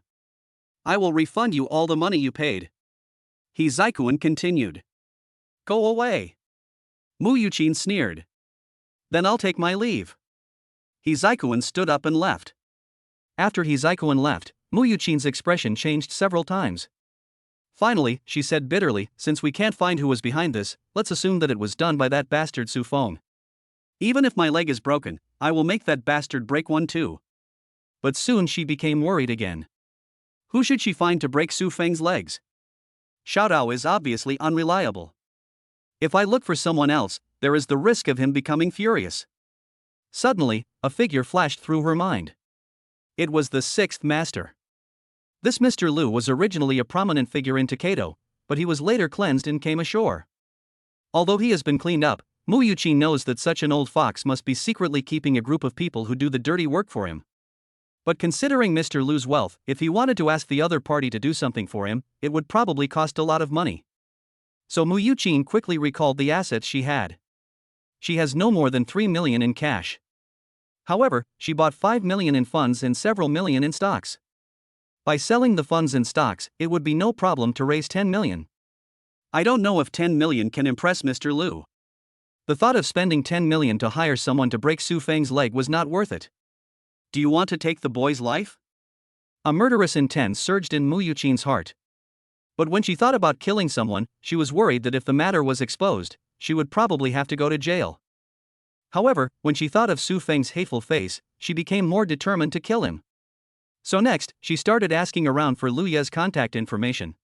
I will refund you all the money you paid. He Zikuan continued. Go away. Mu Yuqin sneered. Then I'll take my leave. He Zikuan stood up and left. After He Zikuan left, Mu Yuqin's expression changed several times. Finally, she said bitterly, since we can't find who was behind this, let's assume that it was done by that bastard Su Feng. Even if my leg is broken, I will make that bastard break one too. But soon she became worried again. Who should she find to break Su Feng's legs? Xiaodao is obviously unreliable. If I look for someone else, there is the risk of him becoming furious. Suddenly, a figure flashed through her mind. It was the sixth master. This Mr. Liu was originally a prominent figure in Takedo, but he was later cleansed and came ashore. Although he has been cleaned up, Mu Yuqin knows that such an old fox must be secretly keeping a group of people who do the dirty work for him. But considering Mr. Liu's wealth, if he wanted to ask the other party to do something for him, it would probably cost a lot of money. So Mu Yuqin quickly recalled the assets she had. She has no more than 3 million in cash. However, she bought 5 million in funds and several million in stocks. By selling the funds in stocks, it would be no problem to raise 10 million. I don't know if 10 million can impress Mr. Liu. The thought of spending 10 million to hire someone to break Su Feng's leg was not worth it. Do you want to take the boy's life? A murderous intent surged in Mu Yuqin's heart. But when she thought about killing someone, she was worried that if the matter was exposed, she would probably have to go to jail. However, when she thought of Su Feng's hateful face, she became more determined to kill him. So next, she started asking around for Liu Ye's contact information.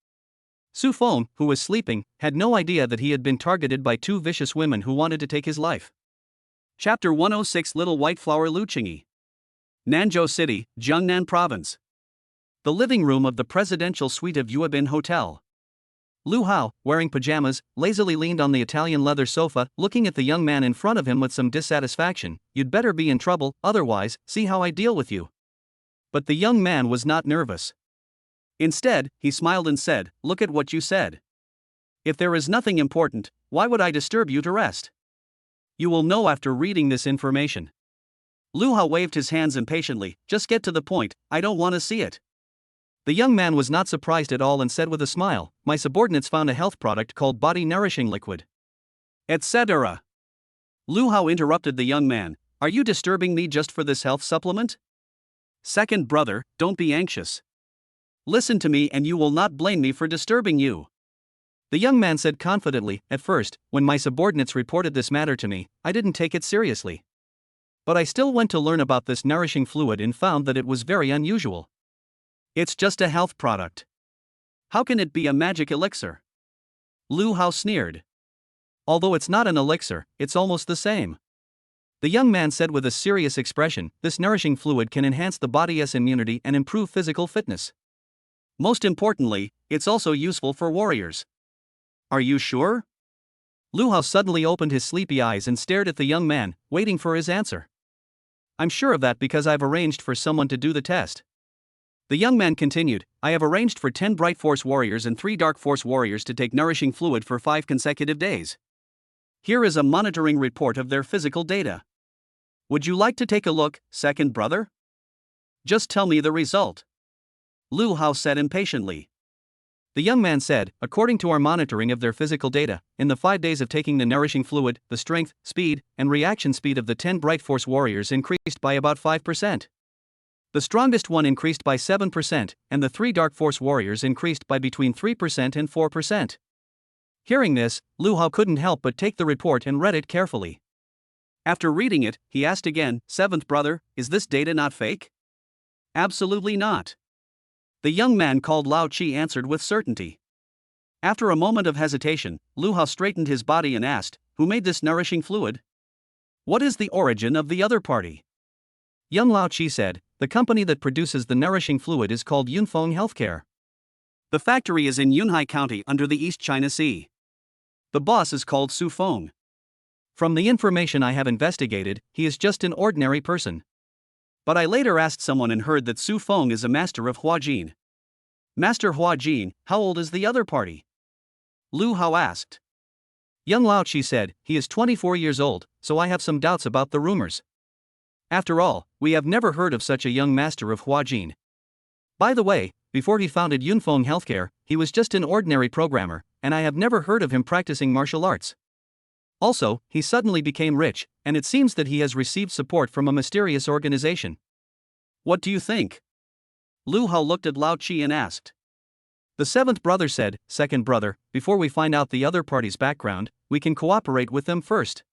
Su Feng, who was sleeping, had no idea that he had been targeted by two vicious women who wanted to take his life. Chapter 106 Little White Flower Lu Qingyi. Nanzhou City, Jiangnan Province. The living room of the presidential suite of Yuebin Hotel. Lu Hao, wearing pajamas, lazily leaned on the Italian leather sofa, looking at the young man in front of him with some dissatisfaction. You'd better be in trouble, otherwise, see how I deal with you. But the young man was not nervous. Instead, he smiled and said, Look at what you said. If there is nothing important, why would I disturb you to rest? You will know after reading this information. Lu Hao waved his hands impatiently, Just get to the point, I don't want to see it. The young man was not surprised at all and said with a smile, My subordinates found a health product called body nourishing liquid. Etc. Lu Hao interrupted the young man, Are you disturbing me just for this health supplement? Second brother, don't be anxious. Listen to me and you will not blame me for disturbing you. The young man said confidently, At first, when my subordinates reported this matter to me, I didn't take it seriously. But I still went to learn about this nourishing fluid and found that it was very unusual. It's just a health product. How can it be a magic elixir? Lu Hao sneered. Although it's not an elixir, it's almost the same. The young man said with a serious expression, This nourishing fluid can enhance the body's immunity and improve physical fitness. Most importantly, it's also useful for warriors. Are you sure? Lu Hao suddenly opened his sleepy eyes and stared at the young man, waiting for his answer. I'm sure of that because I've arranged for someone to do the test. The young man continued, I have arranged for 10 Bright Force warriors and 3 Dark Force warriors to take nourishing fluid for 5 consecutive days. Here is a monitoring report of their physical data. Would you like to take a look, second brother? Just tell me the result. Lu Hao said impatiently. The young man said, According to our monitoring of their physical data, in the 5 days of taking the nourishing fluid, the strength, speed, and reaction speed of the 10 Bright Force warriors increased by about 5%. The strongest one increased by 7%, and the 3 Dark Force warriors increased by between 3% and 4%. Hearing this, Lu Hao couldn't help but take the report and read it carefully. After reading it, he asked again, Seventh brother, is this data not fake? Absolutely not. The young man called Lao Qi answered with certainty. After a moment of hesitation, Lu Hao straightened his body and asked, Who made this nourishing fluid? What is the origin of the other party? Young Lao Qi said, The company that produces the nourishing fluid is called Yunfeng Healthcare. The factory is in Yunhai County under the East China Sea. The boss is called Su Feng. From the information I have investigated, he is just an ordinary person. But I later asked someone and heard that Su Feng is a master of Huajin. Master Huajin, how old is the other party? Lu Hao asked. Young Lao Qi said, He is 24 years old, so I have some doubts about the rumors. After all, we have never heard of such a young master of Huajin. By the way, before he founded Yunfeng Healthcare, he was just an ordinary programmer, and I have never heard of him practicing martial arts. Also, he suddenly became rich, and it seems that he has received support from a mysterious organization. What do you think? Lu Hao looked at Lao Qi and asked. The seventh brother said, Second brother, before we find out the other party's background, we can cooperate with them first.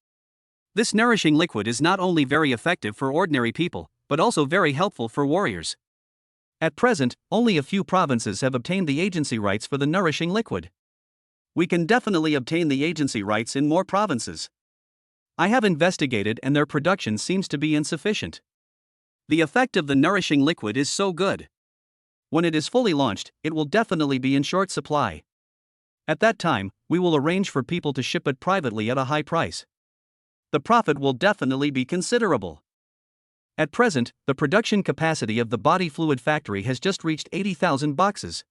This nourishing liquid is not only very effective for ordinary people, but also very helpful for warriors. At present, only a few provinces have obtained the agency rights for the nourishing liquid. We can definitely obtain the agency rights in more provinces. I have investigated and their production seems to be insufficient. The effect of the nourishing liquid is so good. When it is fully launched, it will definitely be in short supply. At that time, we will arrange for people to ship it privately at a high price. The profit will definitely be considerable. At present, the production capacity of the body fluid factory has just reached 80,000 boxes.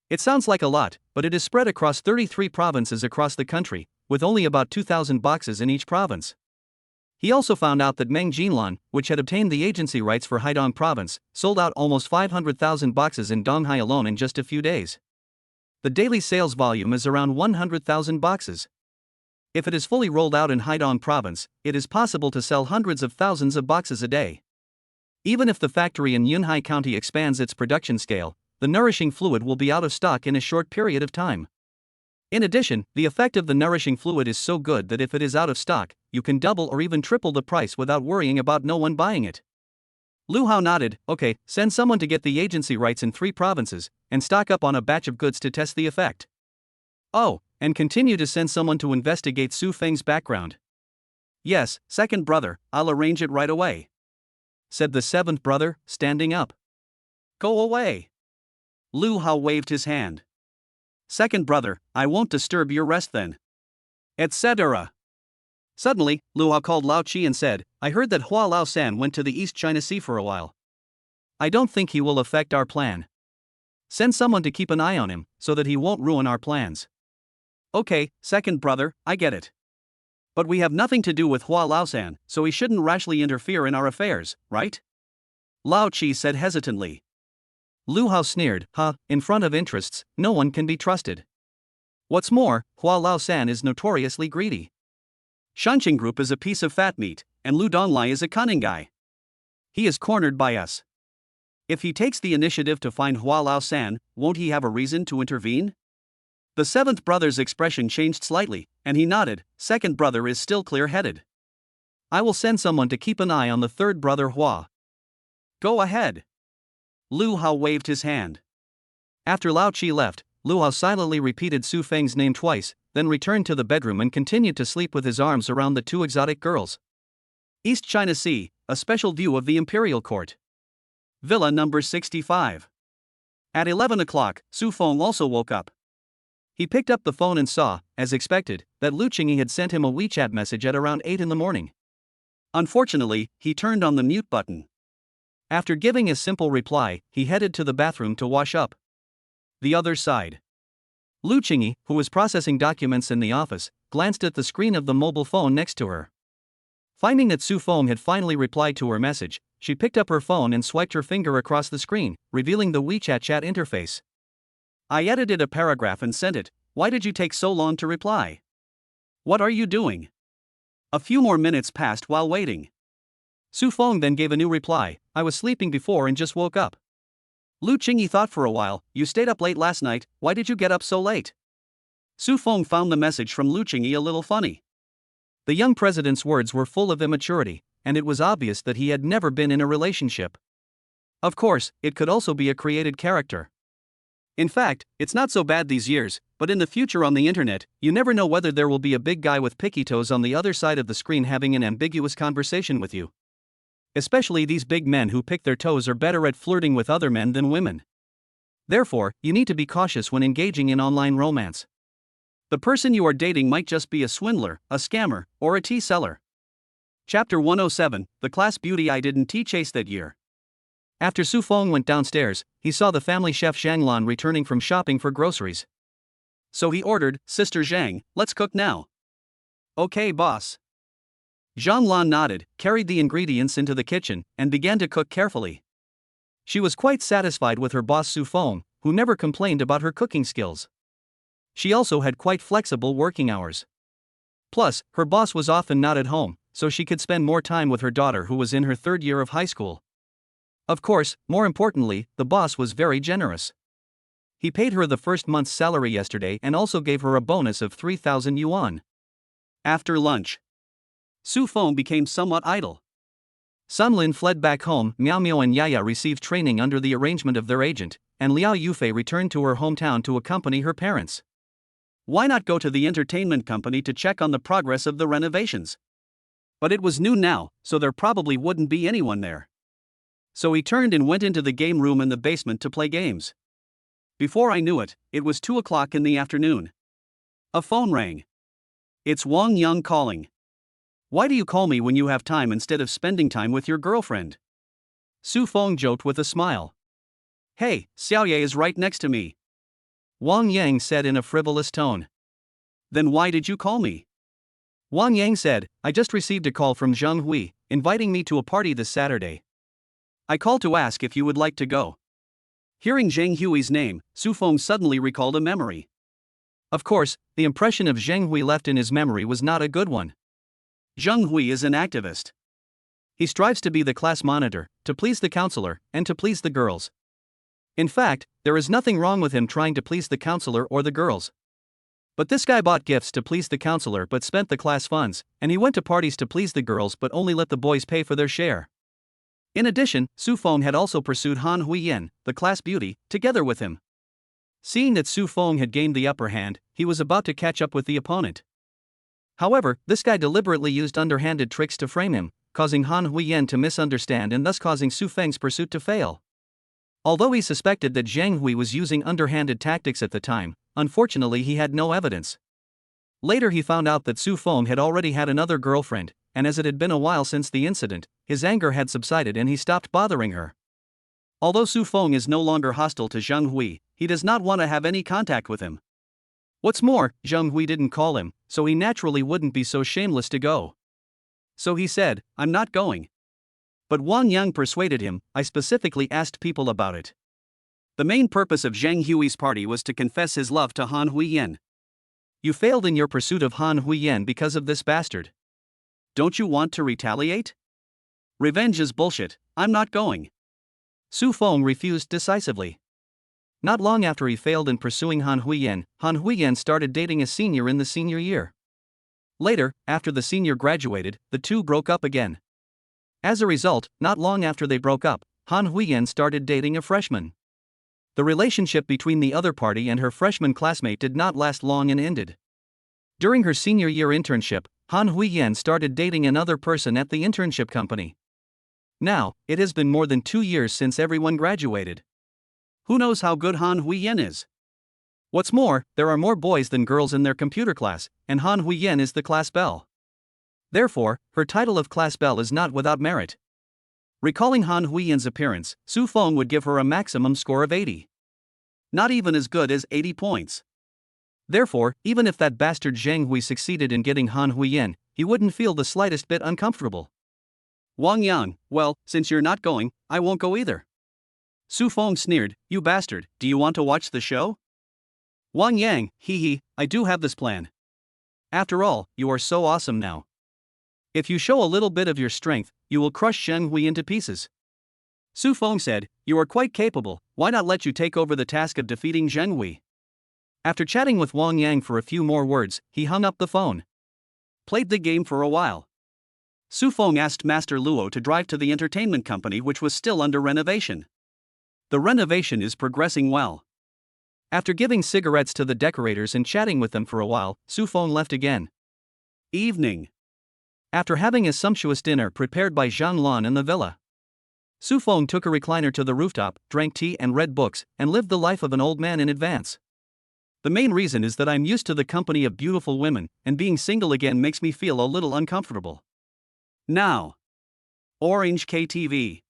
It sounds like a lot, but it is spread across 33 provinces across the country, with only about 2,000 boxes in each province. He also found out that Meng Jinlan, which had obtained the agency rights for Haidong province, sold out almost 500,000 boxes in Donghai alone in just a few days. The daily sales volume is around 100,000 boxes. If it is fully rolled out in Haidong province, it is possible to sell hundreds of thousands of boxes a day. Even if the factory in Yunhai County expands its production scale, the nourishing fluid will be out of stock in a short period of time. In addition, the effect of the nourishing fluid is so good that if it is out of stock, you can double or even triple the price without worrying about no one buying it. Lu Hao nodded. Okay, send someone to get the agency rights in 3 provinces, and stock up on a batch of goods to test the effect. Oh, and continue to send someone to investigate Su Feng's background. Yes, second brother, I'll arrange it right away, said the 7th brother, standing up. Go away. Lu Hao waved his hand. Second brother, I won't disturb your rest then. Etc. Suddenly, Lu Hao called Lao Qi and said, I heard that Hua Lao San went to the East China Sea for a while. I don't think he will affect our plan. Send someone to keep an eye on him, so that he won't ruin our plans. Okay, second brother, I get it. But we have nothing to do with Hua Lao San, so he shouldn't rashly interfere in our affairs, right? Lao Qi said hesitantly. Lu Hao sneered, in front of interests, no one can be trusted. What's more, Hua Lao San is notoriously greedy. Shanqing Group is a piece of fat meat, and Lu Donglai is a cunning guy. He is cornered by us. If he takes the initiative to find Hua Lao San, won't he have a reason to intervene? The 7th brother's expression changed slightly, and he nodded. Second brother is still clear-headed. I will send someone to keep an eye on the 3rd brother Hua. Go ahead. Lu Hao waved his hand. After Lao Qi left, Lu Hao silently repeated Su Feng's name twice, then returned to the bedroom and continued to sleep with his arms around the 2 exotic girls. East China Sea, a special view of the Imperial Court. Villa number 65. At 11 o'clock, Su Feng also woke up. He picked up the phone and saw, as expected, that Lu Qingyi had sent him a WeChat message at around 8 in the morning. Unfortunately, he turned on the mute button. After giving a simple reply, he headed to the bathroom to wash up. The other side. Lu Qingyi, who was processing documents in the office, glanced at the screen of the mobile phone next to her. Finding that Su Feng had finally replied to her message, she picked up her phone and swiped her finger across the screen, revealing the WeChat chat interface. I edited a paragraph and sent it. Why did you take so long to reply? What are you doing? A few more minutes passed while waiting. Su Feng then gave a new reply. I was sleeping before and just woke up. Lu Qingyi thought for a while. You stayed up late last night, why did you get up so late? Su Feng found the message from Lu Qingyi a little funny. The young president's words were full of immaturity, and it was obvious that he had never been in a relationship. Of course, it could also be a created character. In fact, it's not so bad these years, but in the future on the internet, you never know whether there will be a big guy with picky toes on the other side of the screen having an ambiguous conversation with you. Especially these big men who pick their toes are better at flirting with other men than women. Therefore, you need to be cautious when engaging in online romance. The person you are dating might just be a swindler, a scammer, or a tea seller. Chapter 107, The Class Beauty I Didn't Chase That Year. After Su Feng went downstairs, he saw the family chef Zhang Lan returning from shopping for groceries. So he ordered, Sister Zhang, let's cook now. Okay, boss. Zhang Lan nodded, carried the ingredients into the kitchen, and began to cook carefully. She was quite satisfied with her boss Su Feng, who never complained about her cooking skills. She also had quite flexible working hours. Plus, her boss was often not at home, so she could spend more time with her daughter who was in her 3rd year of high school. Of course, more importantly, the boss was very generous. He paid her the first month's salary yesterday and also gave her a bonus of 3,000 yuan. After lunch, Su Feng became somewhat idle. Sun Lin fled back home, Miao Miao and Yaya received training under the arrangement of their agent, and Liao Yufei returned to her hometown to accompany her parents. Why not go to the entertainment company to check on the progress of the renovations? But it was noon now, so there probably wouldn't be anyone there. So he turned and went into the game room in the basement to play games. Before I knew it, it was 2 o'clock in the afternoon. A phone rang. It's Wang Yang calling. Why do you call me when you have time instead of spending time with your girlfriend? Su Feng joked with a smile. Hey, Xiaoye is right next to me. Wang Yang said in a frivolous tone. Then why did you call me? Wang Yang said, I just received a call from Zheng Hui, inviting me to a party this Saturday. I called to ask if you would like to go. Hearing Zheng Hui's name, Su Feng suddenly recalled a memory. Of course, the impression of Zheng Hui left in his memory was not a good one. Zheng Hui is an activist. He strives to be the class monitor, to please the counselor, and to please the girls. In fact, there is nothing wrong with him trying to please the counselor or the girls. But this guy bought gifts to please the counselor but spent the class funds, and he went to parties to please the girls but only let the boys pay for their share. In addition, Su Feng had also pursued Han Huiyen, the class beauty, together with him. Seeing that Su Feng had gained the upper hand, he was about to catch up with the opponent. However, this guy deliberately used underhanded tricks to frame him, causing Han Huiyen to misunderstand and thus causing Su Feng's pursuit to fail. Although he suspected that Zheng Hui was using underhanded tactics at the time, unfortunately he had no evidence. Later he found out that Su Feng had already had another girlfriend, and as it had been a while since the incident, his anger had subsided and he stopped bothering her. Although Su Feng is no longer hostile to Zheng Hui, he does not want to have any contact with him. What's more, Zheng Hui didn't call him, so he naturally wouldn't be so shameless to go. So he said, I'm not going. But Wang Yang persuaded him. I specifically asked people about it. The main purpose of Zheng Hui's party was to confess his love to Han Huiyen. You failed in your pursuit of Han Huiyen because of this bastard. Don't you want to retaliate? Revenge is bullshit, I'm not going. Su Feng refused decisively. Not long after he failed in pursuing Han Huiyen started dating a senior in the senior year. Later, after the senior graduated, the two broke up again. As a result, not long after they broke up, Han Huiyen started dating a freshman. The relationship between the other party and her freshman classmate did not last long and ended. During her senior year internship, Han Huiyen started dating another person at the internship company. Now, it has been more than 2 years since everyone graduated. Who knows how good Han Huiyen is? What's more, there are more boys than girls in their computer class, and Han Huiyen is the class belle. Therefore, her title of class belle is not without merit. Recalling Han Huiyen's appearance, Su Feng would give her a maximum score of 80. Not even as good as 80 points. Therefore, even if that bastard Zheng Hui succeeded in getting Han Huiyen, he wouldn't feel the slightest bit uncomfortable. Wang Yang, well, since you're not going, I won't go either. Su Feng sneered, you bastard, do you want to watch the show? Wang Yang, hee, I do have this plan. After all, you are so awesome now. If you show a little bit of your strength, you will crush Zheng Hui into pieces. Su Feng said, you are quite capable, why not let you take over the task of defeating Zheng Hui? After chatting with Wang Yang for a few more words, he hung up the phone. Played the game for a while. Su Feng asked Master Luo to drive to the entertainment company which was still under renovation. The renovation is progressing well. After giving cigarettes to the decorators and chatting with them for a while, Su Feng left again. Evening. After having a sumptuous dinner prepared by Zhang Lan in the villa, Su Feng took a recliner to the rooftop, drank tea and read books, and lived the life of an old man in advance. The main reason is that I'm used to the company of beautiful women, and being single again makes me feel a little uncomfortable. Now. Orange KTV.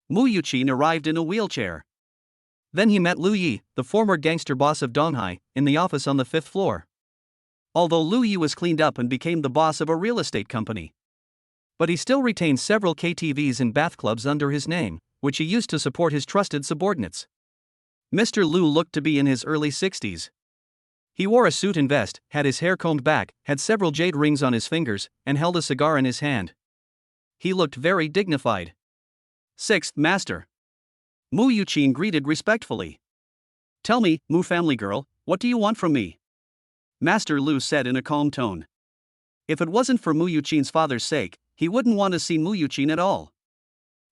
Mu Yuqin arrived in a wheelchair. Then he met Lu Yi, the former gangster boss of Donghai, in the office on the 5th floor. Although Lu Yi was cleaned up and became the boss of a real estate company. But he still retained several KTVs and bath clubs under his name, which he used to support his trusted subordinates. Mr. Lu looked to be in his early 60s. He wore a suit and vest, had his hair combed back, had several jade rings on his fingers, and held a cigar in his hand. He looked very dignified. 6th Master. Mu Yuqin greeted respectfully. Tell me, Mu family girl, what do you want from me? Master Lu said in a calm tone. If it wasn't for Mu Yuqin's father's sake, he wouldn't want to see Mu Yuqin at all.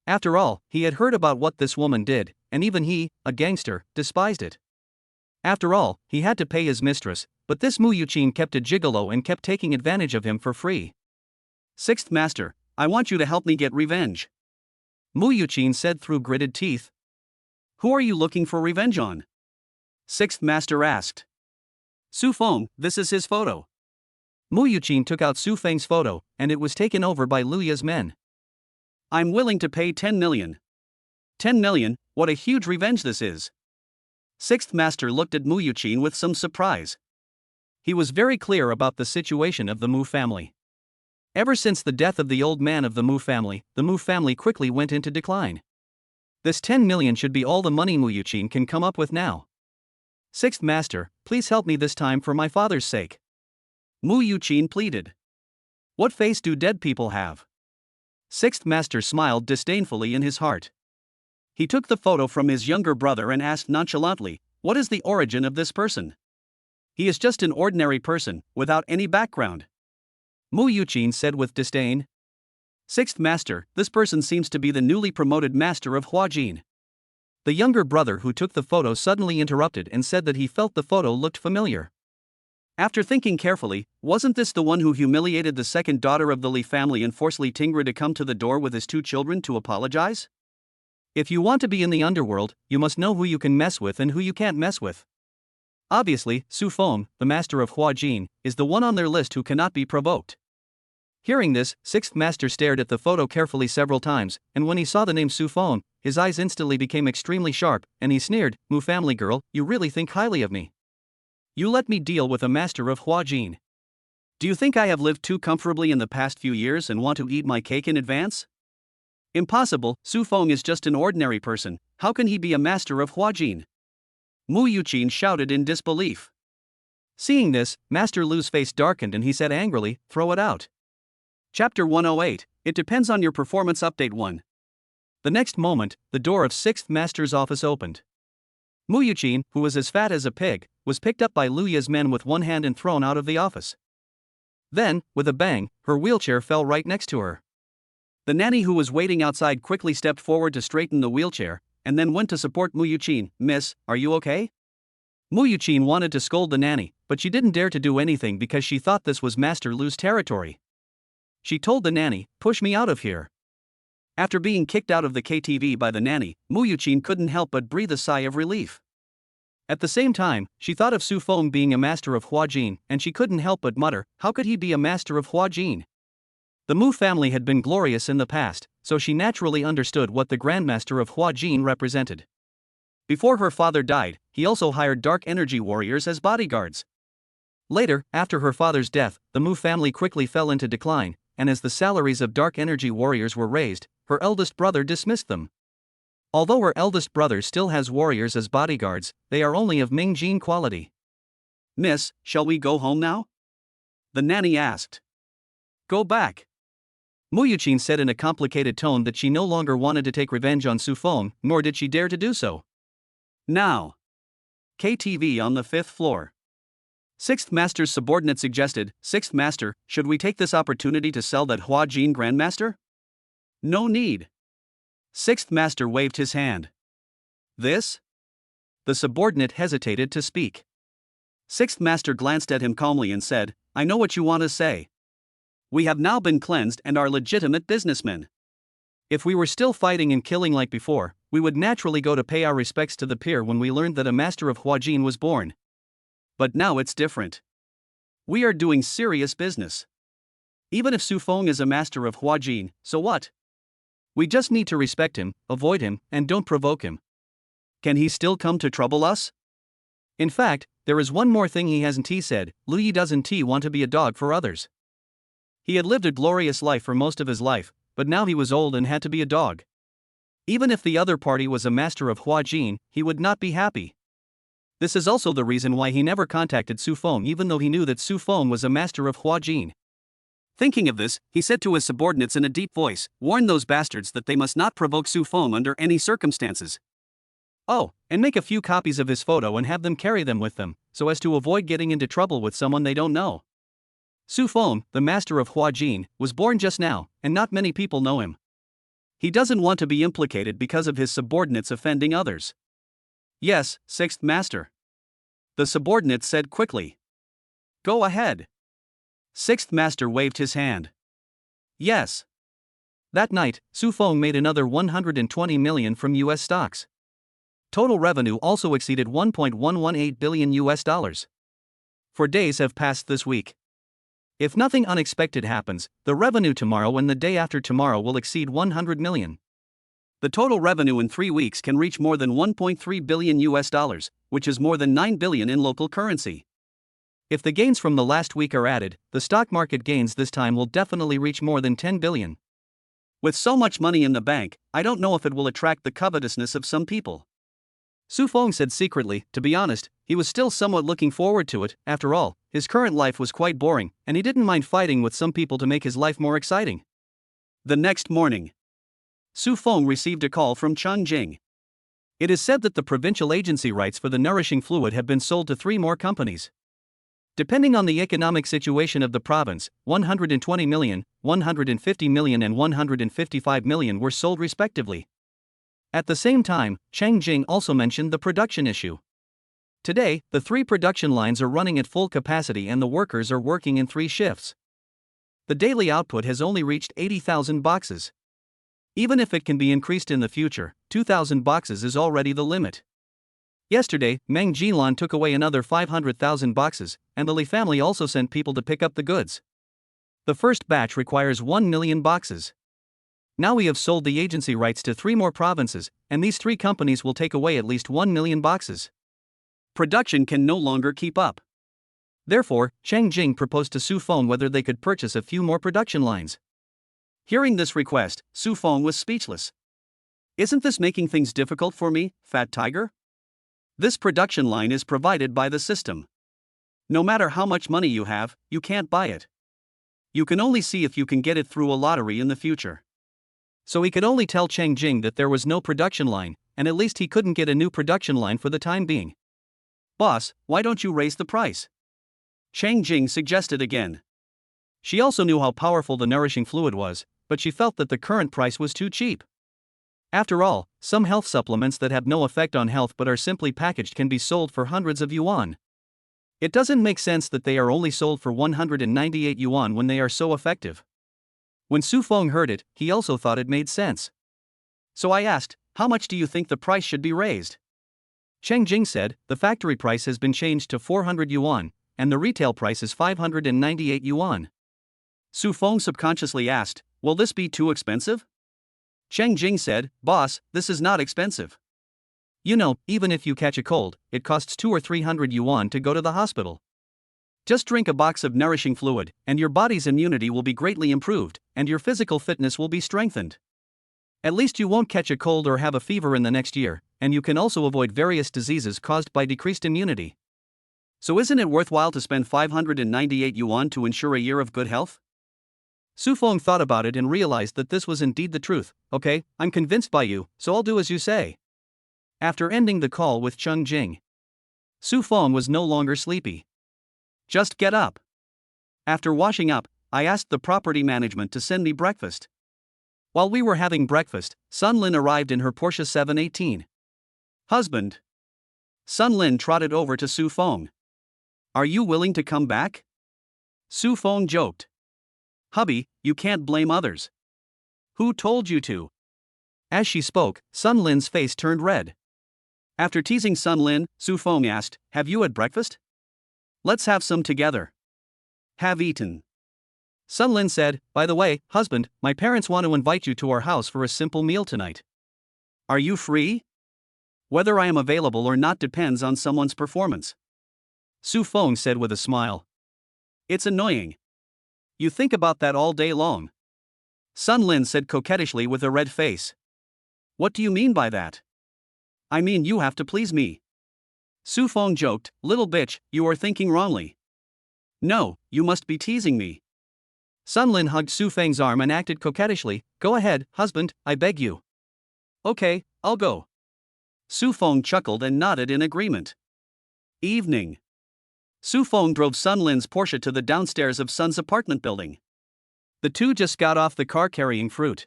After all, he had heard about what this woman did, and even he, a gangster, despised it. After all, he had to pay his mistress, but this Mu Yuqin kept a gigolo and kept taking advantage of him for free. 6th Master, I want you to help me get revenge. Mu Yuqin said through gritted teeth. Who are you looking for revenge on? 6th Master asked. Su Feng, this is his photo. Mu Yuqin took out Su Feng's photo, and it was taken over by Lu Yi's men. I'm willing to pay 10 million. 10 million, what a huge revenge this is. 6th Master looked at Mu Yuqin with some surprise. He was very clear about the situation of the Mu family. Ever since the death of the old man of the Mu family quickly went into decline. This 10 million should be all the money Mu Yuqin can come up with now. Sixth Master, please help me this time for my father's sake. Mu Yuqin pleaded. What face do dead people have? Sixth Master smiled disdainfully in his heart. He took the photo from his younger brother and asked nonchalantly, what is the origin of this person? He is just an ordinary person, without any background. Mu Yuqin said with disdain. Sixth Master, this person seems to be the newly promoted master of Huajin. The younger brother who took the photo suddenly interrupted and said that he felt the photo looked familiar. After thinking carefully, wasn't this the one who humiliated the second daughter of the Li family and forced Li Tingri to come to the door with his 2 children to apologize? If you want to be in the underworld, you must know who you can mess with and who you can't mess with. Obviously, Su Feng, the master of Huajin, is the one on their list who cannot be provoked. Hearing this, Sixth Master stared at the photo carefully several times, and when he saw the name Su Feng, his eyes instantly became extremely sharp, and he sneered, Mu family girl, you really think highly of me. You let me deal with a master of Huajin. Do you think I have lived too comfortably in the past few years and want to eat my cake in advance? Impossible, Su Feng is just an ordinary person, how can he be a master of Huajin? Mu Yuqin shouted in disbelief. Seeing this, Master Lu's face darkened and he said angrily, throw it out. Chapter 108, It Depends on Your Performance Update 1. The next moment, the door of Sixth Master's office opened. Mu Yuqin, who was as fat as a pig, was picked up by Lu Ye's men with one hand and thrown out of the office. Then, with a bang, her wheelchair fell right next to her. The nanny who was waiting outside quickly stepped forward to straighten the wheelchair, and then went to support Mu Yuqin. Miss, are you okay? Mu Yuqin wanted to scold the nanny, but she didn't dare to do anything because she thought this was Master Lu's territory. She told the nanny, push me out of here. After being kicked out of the KTV by the nanny, Mu Yuqin couldn't help but breathe a sigh of relief. At the same time, she thought of Su Feng being a master of Huajin, and she couldn't help but mutter, how could he be a master of Huajin? The Mu family had been glorious in the past, so she naturally understood what the Grandmaster of Huajin represented. Before her father died, he also hired dark energy warriors as bodyguards. Later, after her father's death, the Mu family quickly fell into decline, and as the salaries of dark energy warriors were raised, her eldest brother dismissed them. Although her eldest brother still has warriors as bodyguards, they are only of Mingjin quality. Miss, shall we go home now? The nanny asked. Go back. Mu Yuqin said in a complicated tone that she no longer wanted to take revenge on Su Feng, nor did she dare to do so. Now. KTV on the 5th floor. Sixth Master's subordinate suggested, Sixth Master, should we take this opportunity to sell that Huajin Grandmaster? No need. Sixth Master waved his hand. This? The subordinate hesitated to speak. Sixth Master glanced at him calmly and said, I know what you want to say. We have now been cleansed and are legitimate businessmen. If we were still fighting and killing like before, we would naturally go to pay our respects to the peer when we learned that a master of Huajin was born. But now it's different. We are doing serious business. Even if Su Feng is a master of Huajin, so what? We just need to respect him, avoid him, and don't provoke him. Can he still come to trouble us? In fact, there is one more thing he hasn't said, Lu Yi doesn't want to be a dog for others. He had lived a glorious life for most of his life, but now he was old and had to be a dog. Even if the other party was a master of Huajin, he would not be happy. This is also the reason why he never contacted Su Feng even though he knew that Su Feng was a master of Huajin. Thinking of this, he said to his subordinates in a deep voice, warn those bastards that they must not provoke Su Feng under any circumstances. Oh, and make a few copies of his photo and have them carry them with them, so as to avoid getting into trouble with someone they don't know. Su Feng, the master of Huajin, was born just now, and not many people know him. He doesn't want to be implicated because of his subordinates offending others. Yes, Sixth Master. The subordinate said quickly. Go ahead. Sixth Master waved his hand. Yes. That night, Su Feng made another 120 million from US stocks. Total revenue also exceeded $1.118 billion. 4 days have passed this week. If nothing unexpected happens, the revenue tomorrow and the day after tomorrow will exceed 100 million. The total revenue in 3 weeks can reach more than $1.3 billion, which is more than 9 billion in local currency. If the gains from the last week are added, the stock market gains this time will definitely reach more than 10 billion. With so much money in the bank, I don't know if it will attract the covetousness of some people. Su Feng said secretly. To be honest, he was still somewhat looking forward to it. After all, his current life was quite boring, and he didn't mind fighting with some people to make his life more exciting. The next morning, Su Feng received a call from Cheng Jing. It is said that the provincial agency rights for the nourishing fluid have been sold to 3 more companies. Depending on the economic situation of the province, 120 million, 150 million and 155 million were sold respectively. At the same time, Cheng Jing also mentioned the production issue. Today, the 3 production lines are running at full capacity and the workers are working in 3 shifts. The daily output has only reached 80,000 boxes. Even if it can be increased in the future, 2,000 boxes is already the limit. Yesterday, Meng Jilan took away another 500,000 boxes, and the Li family also sent people to pick up the goods. The first batch requires 1 million boxes. Now we have sold the agency rights to 3 more provinces, and these 3 companies will take away at least 1 million boxes. Production can no longer keep up. Therefore, Cheng Jing proposed to Su Feng whether they could purchase a few more production lines. Hearing this request, Su Feng was speechless. Isn't this making things difficult for me, Fat Tiger? This production line is provided by the system. No matter how much money you have, you can't buy it. You can only see if you can get it through a lottery in the future. So he could only tell Cheng Jing that there was no production line, and at least he couldn't get a new production line for the time being. Boss, why don't you raise the price? Cheng Jing suggested again. She also knew how powerful the nourishing fluid was, but she felt that the current price was too cheap. After all, some health supplements that have no effect on health but are simply packaged can be sold for hundreds of yuan. It doesn't make sense that they are only sold for 198 yuan when they are so effective. When Su Feng heard it, he also thought it made sense. So I asked, how much do you think the price should be raised? Cheng Jing said, the factory price has been changed to 400 yuan, and the retail price is 598 yuan. Su Feng subconsciously asked, will this be too expensive? Cheng Jing said, boss, this is not expensive. You know, even if you catch a cold, it costs 200 or 300 yuan to go to the hospital. Just drink a box of nourishing fluid, and your body's immunity will be greatly improved, and your physical fitness will be strengthened. At least you won't catch a cold or have a fever in the next year, and you can also avoid various diseases caused by decreased immunity. So isn't it worthwhile to spend 598 yuan to ensure a year of good health? Su Feng thought about it and realized that this was indeed the truth. Okay, I'm convinced by you, so I'll do as you say. After ending the call with Cheng Jing, Su Feng was no longer sleepy. Just get up. After washing up, I asked the property management to send me breakfast. While we were having breakfast, Sun Lin arrived in her Porsche 718. Husband. Sun Lin trotted over to Su Feng. Are you willing to come back? Su Feng joked. Hubby, you can't blame others. Who told you to? As she spoke, Sun Lin's face turned red. After teasing Sun Lin, Su Feng asked, have you had breakfast? Let's have some together. Have eaten. Sun Lin said, by the way, husband, my parents want to invite you to our house for a simple meal tonight. Are you free? Whether I am available or not depends on someone's performance. Su Feng said with a smile. It's annoying. You think about that all day long. Sun Lin said coquettishly with a red face. What do you mean by that? I mean you have to please me. Su Feng joked, little bitch, you are thinking wrongly. No, you must be teasing me. Sun Lin hugged Su Feng's arm and acted coquettishly. Go ahead, husband, I beg you. Okay, I'll go. Su Feng chuckled and nodded in agreement. Evening. Su Feng drove Sun Lin's Porsche to the downstairs of Sun's apartment building. The two just got off the car carrying fruit.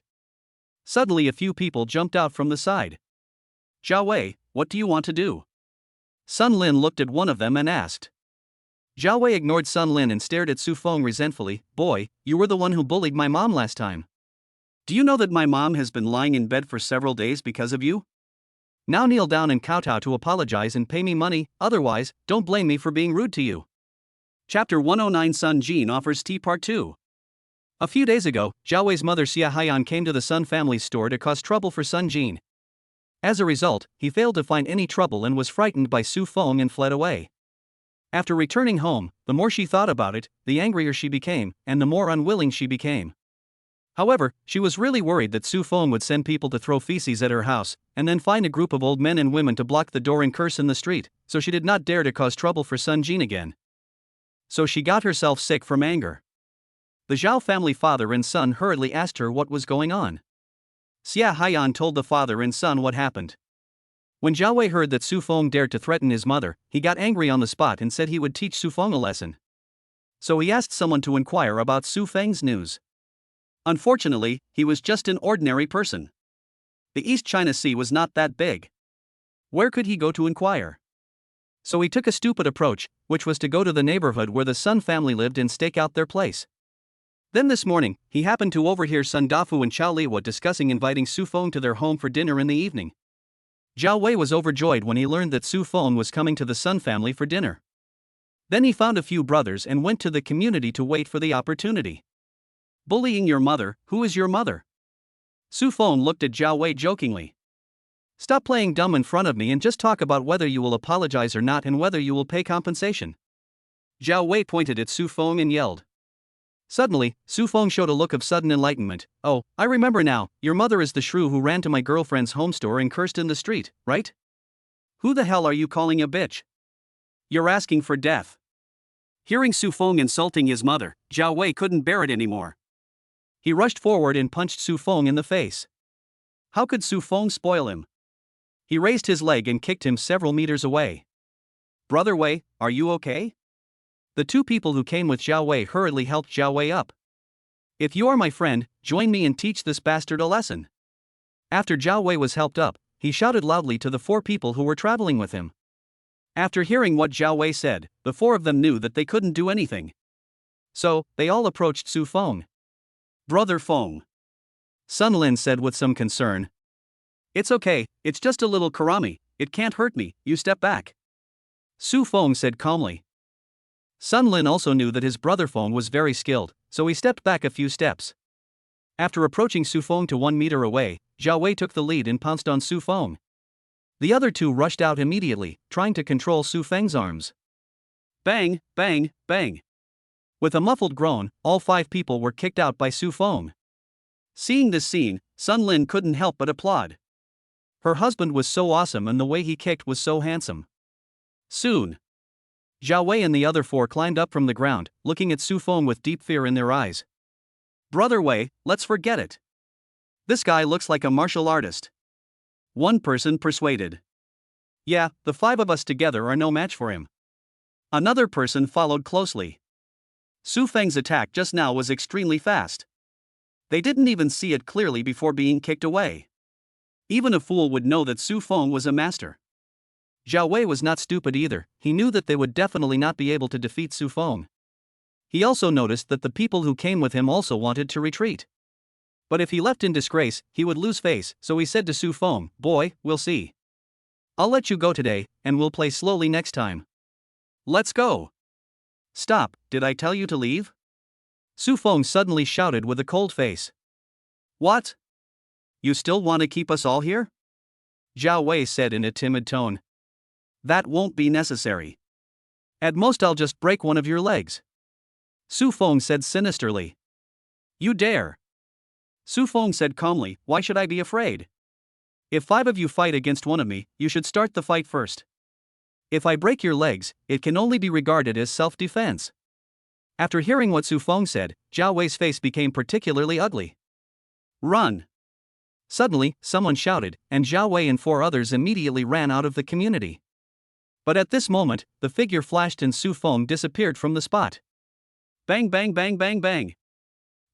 Suddenly a few people jumped out from the side. Zhao Wei, what do you want to do? Sun Lin looked at one of them and asked. Zhao Wei ignored Sun Lin and stared at Su Feng resentfully. Boy, you were the one who bullied my mom last time. Do you know that my mom has been lying in bed for several days because of you? Now kneel down and kowtow to apologize and pay me money, otherwise, don't blame me for being rude to you. Chapter 109 Sun Jin offers tea part 2. A few days ago, Zhao Wei's mother Xia Haiyan came to the Sun family's store to cause trouble for Sun Jin. As a result, he failed to find any trouble and was frightened by Su Feng and fled away. After returning home, the more she thought about it, the angrier she became, and the more unwilling she became. However, she was really worried that Su Feng would send people to throw feces at her house, and then find a group of old men and women to block the door and curse in the street, so she did not dare to cause trouble for Sun Jin again. So she got herself sick from anger. The Zhao family father and son hurriedly asked her what was going on. Xia Haiyan told the father and son what happened. When Zhao Wei heard that Su Feng dared to threaten his mother, he got angry on the spot and said he would teach Su Feng a lesson. So he asked someone to inquire about Su Feng's news. Unfortunately, he was just an ordinary person. The East China Sea was not that big. Where could he go to inquire? So he took a stupid approach, which was to go to the neighborhood where the Sun family lived and stake out their place. Then this morning, he happened to overhear Sun Dafu and Chao Liwa discussing inviting Su Feng to their home for dinner in the evening. Zhao Wei was overjoyed when he learned that Su Feng was coming to the Sun family for dinner. Then he found a few brothers and went to the community to wait for the opportunity. Bullying your mother, who is your mother? Su Feng looked at Zhao Wei jokingly. Stop playing dumb in front of me and just talk about whether you will apologize or not and whether you will pay compensation. Zhao Wei pointed at Su Feng and yelled. Suddenly, Su Feng showed a look of sudden enlightenment. Oh, I remember now, your mother is the shrew who ran to my girlfriend's home store and cursed in the street, right? Who the hell are you calling a bitch? You're asking for death. Hearing Su Feng insulting his mother, Zhao Wei couldn't bear it anymore. He rushed forward and punched Su Feng in the face. How could Su Feng spoil him? He raised his leg and kicked him several meters away. Brother Wei, are you okay? The two people who came with Zhao Wei hurriedly helped Zhao Wei up. If you are my friend, join me and teach this bastard a lesson. After Zhao Wei was helped up, he shouted loudly to the four people who were traveling with him. After hearing what Zhao Wei said, the four of them knew that they couldn't do anything. So, they all approached Su Feng. Brother Feng. Sun Lin said with some concern. It's okay, it's just a little karami, it can't hurt me, you step back. Su Feng said calmly. Sun Lin also knew that his brother Feng was very skilled, so he stepped back a few steps. After approaching Su Feng to 1 meter away, Zhao Wei took the lead and pounced on Su Feng. The other two rushed out immediately, trying to control Su Feng's arms. Bang, bang, bang. With a muffled groan, all 5 people were kicked out by Su Feng. Seeing this scene, Sun Lin couldn't help but applaud. Her husband was so awesome and the way he kicked was so handsome. Soon, Zhao Wei and the other 4 climbed up from the ground, looking at Su Feng with deep fear in their eyes. Brother Wei, let's forget it. This guy looks like a martial artist. One person persuaded. Yeah, the 5 of us together are no match for him. Another person followed closely. Su Feng's attack just now was extremely fast. They didn't even see it clearly before being kicked away. Even a fool would know that Su Feng was a master. Zhao Wei was not stupid either, he knew that they would definitely not be able to defeat Su Feng. He also noticed that the people who came with him also wanted to retreat. But if he left in disgrace, he would lose face, so he said to Su Feng, boy, we'll see. I'll let you go today, and we'll play slowly next time. Let's go. Stop, did I tell you to leave? Su Feng suddenly shouted with a cold face. What? You still want to keep us all here? Zhao Wei said in a timid tone. That won't be necessary. At most I'll just break one of your legs. Su Feng said sinisterly. You dare. Su Feng said calmly, why should I be afraid? If 5 of you fight against one of me, you should start the fight first. If I break your legs, it can only be regarded as self-defense. After hearing what Su Feng said, Zhao Wei's face became particularly ugly. Run! Suddenly, someone shouted, and Zhao Wei and 4 others immediately ran out of the community. But at this moment, the figure flashed and Su Feng disappeared from the spot. Bang bang bang bang bang!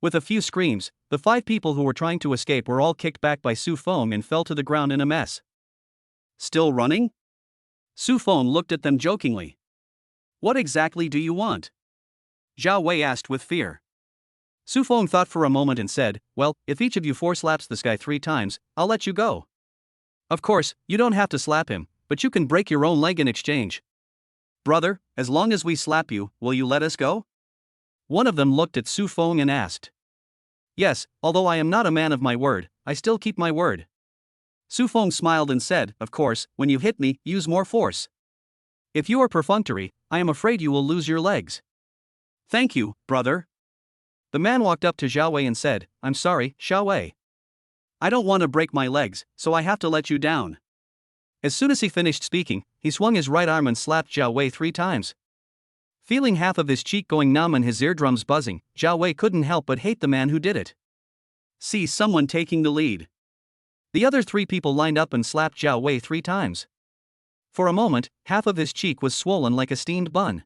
With a few screams, the 5 people who were trying to escape were all kicked back by Su Feng and fell to the ground in a mess. Still running? Su Feng looked at them jokingly. What exactly do you want? Zhao Wei asked with fear. Su Feng thought for a moment and said, well, if each of you 4 slaps this guy 3 times, I'll let you go. Of course, you don't have to slap him, but you can break your own leg in exchange. Brother, as long as we slap you, will you let us go? One of them looked at Su Feng and asked. Yes, although I am not a man of my word, I still keep my word. Su Feng smiled and said, of course, when you hit me, use more force. If you are perfunctory, I am afraid you will lose your legs. Thank you, brother. The man walked up to Zhao Wei and said, I'm sorry, Zhao Wei. I don't want to break my legs, so I have to let you down. As soon as he finished speaking, he swung his right arm and slapped Zhao Wei 3 times. Feeling half of his cheek going numb and his eardrums buzzing, Zhao Wei couldn't help but hate the man who did it. See someone taking the lead. The other 3 people lined up and slapped Zhao Wei 3 times. For a moment, half of his cheek was swollen like a steamed bun.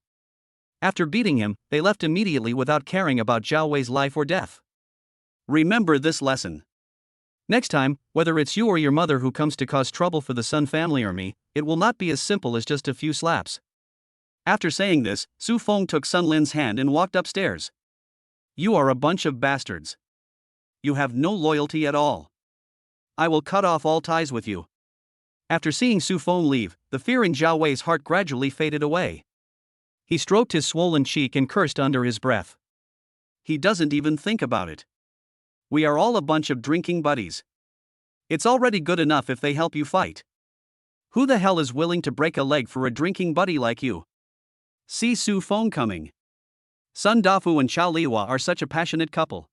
After beating him, they left immediately without caring about Zhao Wei's life or death. Remember this lesson. Next time, whether it's you or your mother who comes to cause trouble for the Sun family or me, it will not be as simple as just a few slaps. After saying this, Su Feng took Sun Lin's hand and walked upstairs. You are a bunch of bastards. You have no loyalty at all. I will cut off all ties with you. After seeing Su Feng leave, the fear in Zhao Wei's heart gradually faded away. He stroked his swollen cheek and cursed under his breath. He doesn't even think about it. We are all a bunch of drinking buddies. It's already good enough if they help you fight. Who the hell is willing to break a leg for a drinking buddy like you? See Su Feng coming. Sun Dafu and Qiao Liwa are such a passionate couple.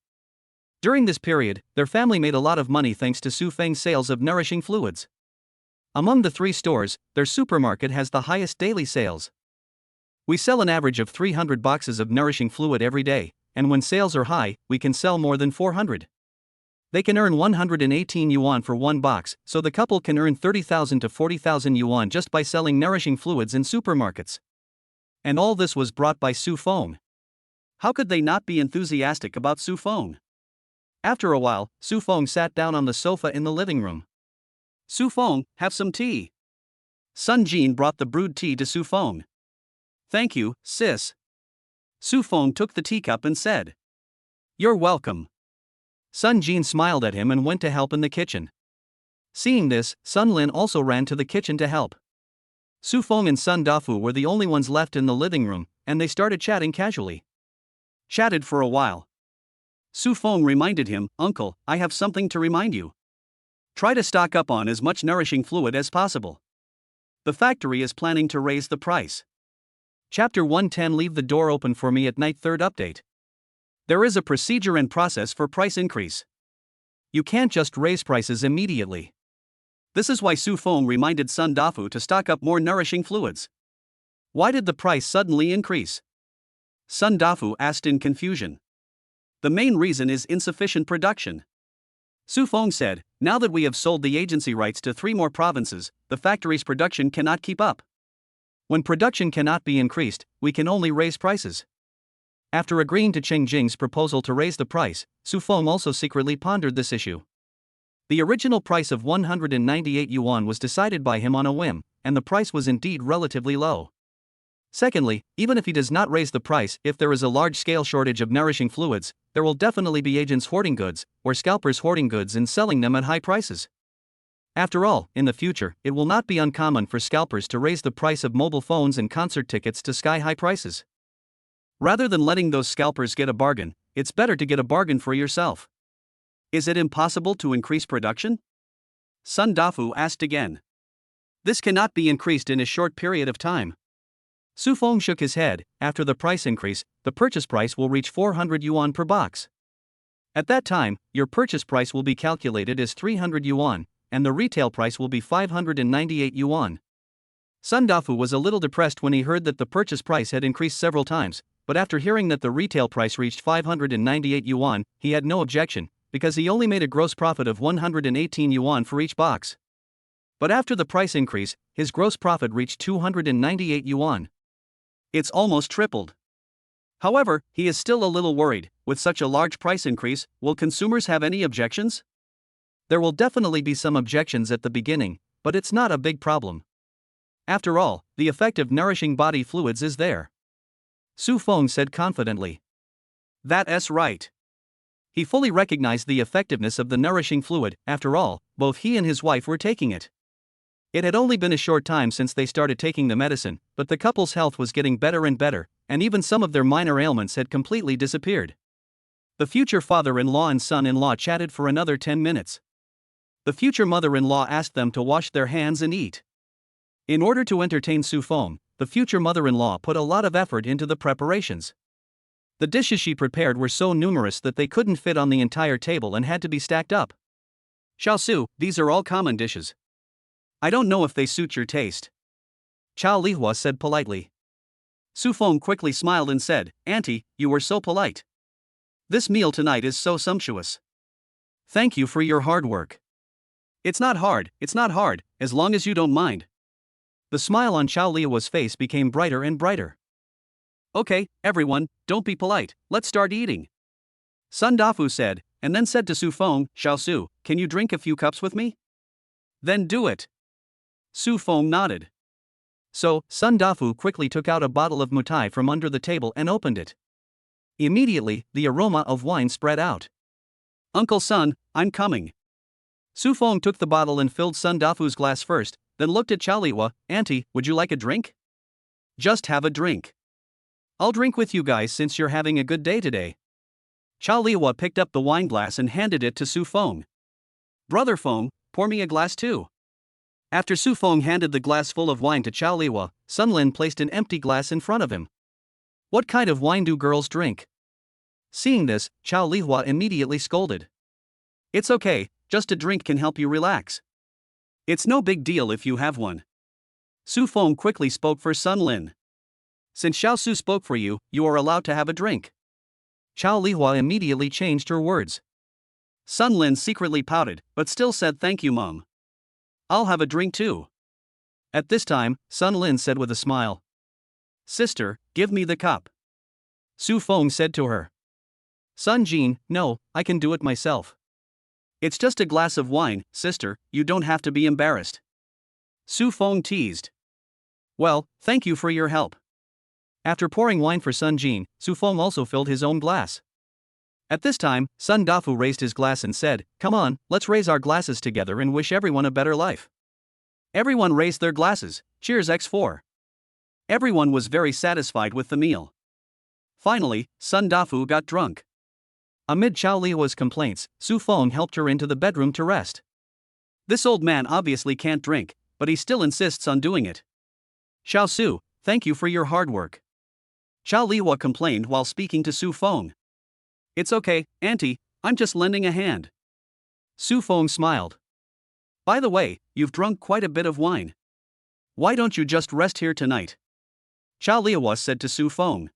During this period, their family made a lot of money thanks to Su Feng's sales of nourishing fluids. Among the 3 stores, their supermarket has the highest daily sales. We sell an average of 300 boxes of nourishing fluid every day, and when sales are high, we can sell more than 400. They can earn 118 yuan for 1 box, so the couple can earn 30,000 to 40,000 yuan just by selling nourishing fluids in supermarkets. And all this was brought by Su Feng. How could they not be enthusiastic about Su Feng? After a while, Su Feng sat down on the sofa in the living room. Su Feng, have some tea. Sun Jin brought the brewed tea to Su Feng. Thank you, sis. Su Feng took the teacup and said, You're welcome. Sun Jin smiled at him and went to help in the kitchen. Seeing this, Sun Lin also ran to the kitchen to help. Su Feng and Sun Dafu were the only ones left in the living room, and they started chatting casually. Chatted for a while. Su Feng reminded him, Uncle, I have something to remind you. Try to stock up on as much nourishing fluid as possible. The factory is planning to raise the price. Chapter 110 Leave the door open for me at night. 3rd update. There is a procedure and process for price increase. You can't just raise prices immediately. This is why Su Feng reminded Sun Dafu to stock up more nourishing fluids. Why did the price suddenly increase? Sun Dafu asked in confusion. The main reason is insufficient production. Su Feng said, now that we have sold the agency rights to 3 more provinces, the factory's production cannot keep up. When production cannot be increased, we can only raise prices. After agreeing to Cheng Jing's proposal to raise the price, Su Feng also secretly pondered this issue. The original price of 198 yuan was decided by him on a whim, and the price was indeed relatively low. Secondly, even if he does not raise the price, if there is a large-scale shortage of nourishing fluids, there will definitely be agents hoarding goods, or scalpers hoarding goods and selling them at high prices. After all, in the future, it will not be uncommon for scalpers to raise the price of mobile phones and concert tickets to sky-high prices. Rather than letting those scalpers get a bargain, it's better to get a bargain for yourself. Is it impossible to increase production? Sun Dafu asked again. This cannot be increased in a short period of time. Su Feng shook his head. After the price increase, the purchase price will reach 400 yuan per box. At that time, your purchase price will be calculated as 300 yuan, and the retail price will be 598 yuan. Sun Dafu was a little depressed when he heard that the purchase price had increased several times, but after hearing that the retail price reached 598 yuan, he had no objection, because he only made a gross profit of 118 yuan for each box. But after the price increase, his gross profit reached 298 yuan. It's almost tripled. However, he is still a little worried. With such a large price increase, will consumers have any objections? There will definitely be some objections at the beginning, but it's not a big problem. After all, the effect of nourishing body fluids is there. Su Feng said confidently. That's right. He fully recognized the effectiveness of the nourishing fluid. After all, both he and his wife were taking it. It had only been a short time since they started taking the medicine, but the couple's health was getting better and better, and even some of their minor ailments had completely disappeared. The future father-in-law and son-in-law chatted for another 10 minutes. The future mother-in-law asked them to wash their hands and eat. In order to entertain Su Feng, the future mother-in-law put a lot of effort into the preparations. The dishes she prepared were so numerous that they couldn't fit on the entire table and had to be stacked up. Xiaosu, these are all common dishes. I don't know if they suit your taste. Chao Lihua said politely. Su Feng quickly smiled and said, Auntie, you were so polite. This meal tonight is so sumptuous. Thank you for your hard work. It's not hard, as long as you don't mind. The smile on Chao Lihua's face became brighter and brighter. Okay, everyone, don't be polite, let's start eating. Sun Dafu said, and then said to Su Feng, Xiaosu, can you drink a few cups with me? Then do it. Su Feng nodded. So, Sun Dafu quickly took out a bottle of mutai from under the table and opened it. Immediately, the aroma of wine spread out. Uncle Sun, I'm coming. Su Feng took the bottle and filled Sun Dafu's glass first, then looked at Chao Lihua, Auntie, would you like a drink? Just have a drink. I'll drink with you guys since you're having a good day today. Chao Lihua picked up the wine glass and handed it to Su Feng. Brother Feng, pour me a glass too. After Su Feng handed the glass full of wine to Chao Lihua, Sun Lin placed an empty glass in front of him. What kind of wine do girls drink? Seeing this, Chao Lihua immediately scolded. It's okay, just a drink can help you relax. It's no big deal if you have one. Su Feng quickly spoke for Sun Lin. Since Xiaosu spoke for you, you are allowed to have a drink. Chao Lihua immediately changed her words. Sun Lin secretly pouted, but still said thank you, Mom. I'll have a drink too. At this time, Sun Lin said with a smile. Sister, give me the cup. Su Feng said to her. Sun Jin, no, I can do it myself. It's just a glass of wine, sister, you don't have to be embarrassed. Su Feng teased. Well, thank you for your help. After pouring wine for Sun Jin, Su Feng also filled his own glass. At this time, Sun Dafu raised his glass and said, come on, let's raise our glasses together and wish everyone a better life. Everyone raised their glasses, cheers X4. Everyone was very satisfied with the meal. Finally, Sun Dafu got drunk. Amid Chao Lihua's complaints, Su Feng helped her into the bedroom to rest. This old man obviously can't drink, but he still insists on doing it. Xiaosu, thank you for your hard work. Chao Lihua complained while speaking to Su Feng. It's okay, Auntie, I'm just lending a hand. Su Feng smiled. By the way, you've drunk quite a bit of wine. Why don't you just rest here tonight? Chao Lihua said to Su Feng.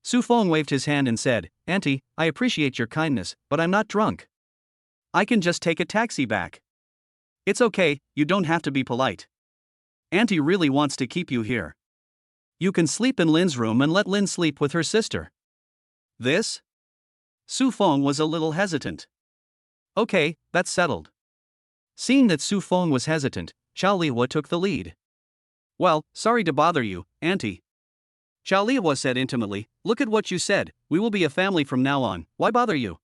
Su Feng waved his hand and said, Auntie, I appreciate your kindness, but I'm not drunk. I can just take a taxi back. It's okay, you don't have to be polite. Auntie really wants to keep you here. You can sleep in Lin's room and let Lin sleep with her sister. This? Su Feng was a little hesitant. Okay, that's settled. Seeing that Su Feng was hesitant, Chao Lihua took the lead. Well, sorry to bother you, Auntie. Chao Lihua said intimately, look at what you said, we will be a family from now on, why bother you?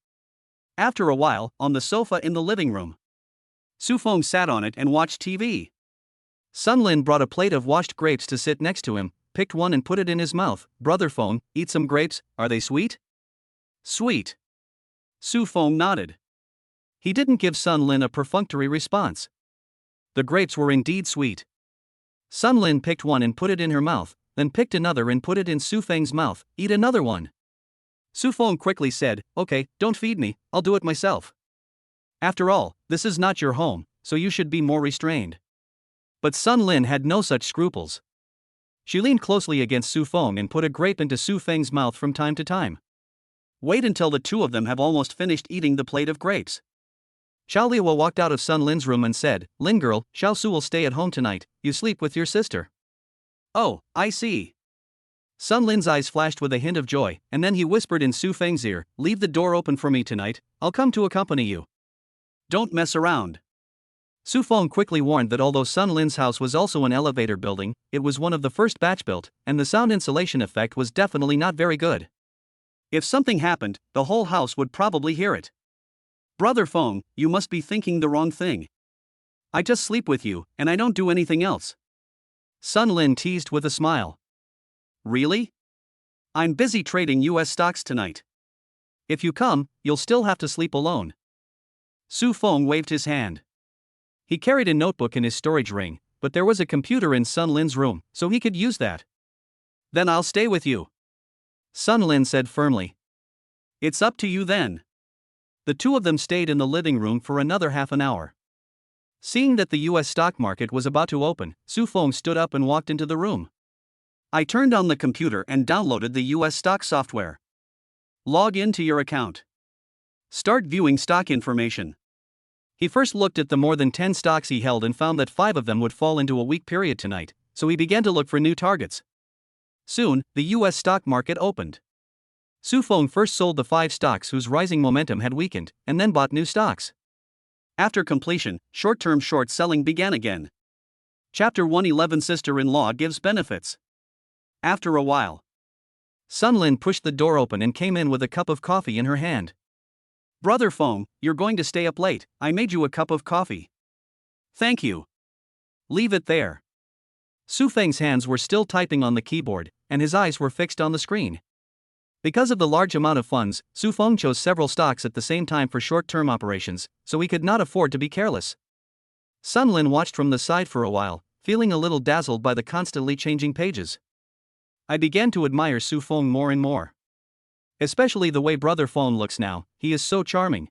After a while, on the sofa in the living room, Su Feng sat on it and watched TV. Sun Lin brought a plate of washed grapes to sit next to him, picked one and put it in his mouth. Brother Feng, eat some grapes, are they sweet? Sweet. Su Feng nodded. He didn't give Sun Lin a perfunctory response. The grapes were indeed sweet. Sun Lin picked one and put it in her mouth, then picked another and put it in Su Feng's mouth. Eat another one. Su Feng quickly said, okay, don't feed me, I'll do it myself. After all, this is not your home, so you should be more restrained. But Sun Lin had no such scruples. She leaned closely against Su Feng and put a grape into Su Feng's mouth from time to time. Wait until the two of them have almost finished eating the plate of grapes. Chao Lihua walked out of Sun Lin's room and said, Lin girl, Xiaosu will stay at home tonight, you sleep with your sister. Oh, I see. Sun Lin's eyes flashed with a hint of joy, and then he whispered in Su Feng's ear, leave the door open for me tonight, I'll come to accompany you. Don't mess around. Su Feng quickly warned that although Sun Lin's house was also an elevator building, it was one of the first batch built, and the sound insulation effect was definitely not very good. If something happened, the whole house would probably hear it. Brother Feng, you must be thinking the wrong thing. I just sleep with you, and I don't do anything else. Sun Lin teased with a smile. Really? I'm busy trading US stocks tonight. If you come, you'll still have to sleep alone. Su Feng waved his hand. He carried a notebook in his storage ring, but there was a computer in Sun Lin's room, so he could use that. Then I'll stay with you, Sun Lin said firmly. It's up to you then. The two of them stayed in the living room for another half an hour. Seeing that the US stock market was about to open, Su Feng stood up and walked into the room. I turned on the computer and downloaded the US stock software. Log in to your account. Start viewing stock information. He first looked at the more than 10 stocks he held and found that 5 of them would fall into a weak period tonight, so he began to look for new targets. Soon, the US stock market opened. Su Feng first sold the 5 stocks whose rising momentum had weakened, and then bought new stocks. After completion, short-term short selling began again. Chapter 111 Sister-in-law gives benefits. After a while, Sun Lin pushed the door open and came in with a cup of coffee in her hand. Brother Feng, you're going to stay up late, I made you a cup of coffee. Thank you. Leave it there. Su Feng's hands were still typing on the keyboard, and his eyes were fixed on the screen. Because of the large amount of funds, Su Feng chose several stocks at the same time for short-term operations, so he could not afford to be careless. Sun Lin watched from the side for a while, feeling a little dazzled by the constantly changing pages. I began to admire Su Feng more and more. Especially the way Brother Feng looks now, he is so charming.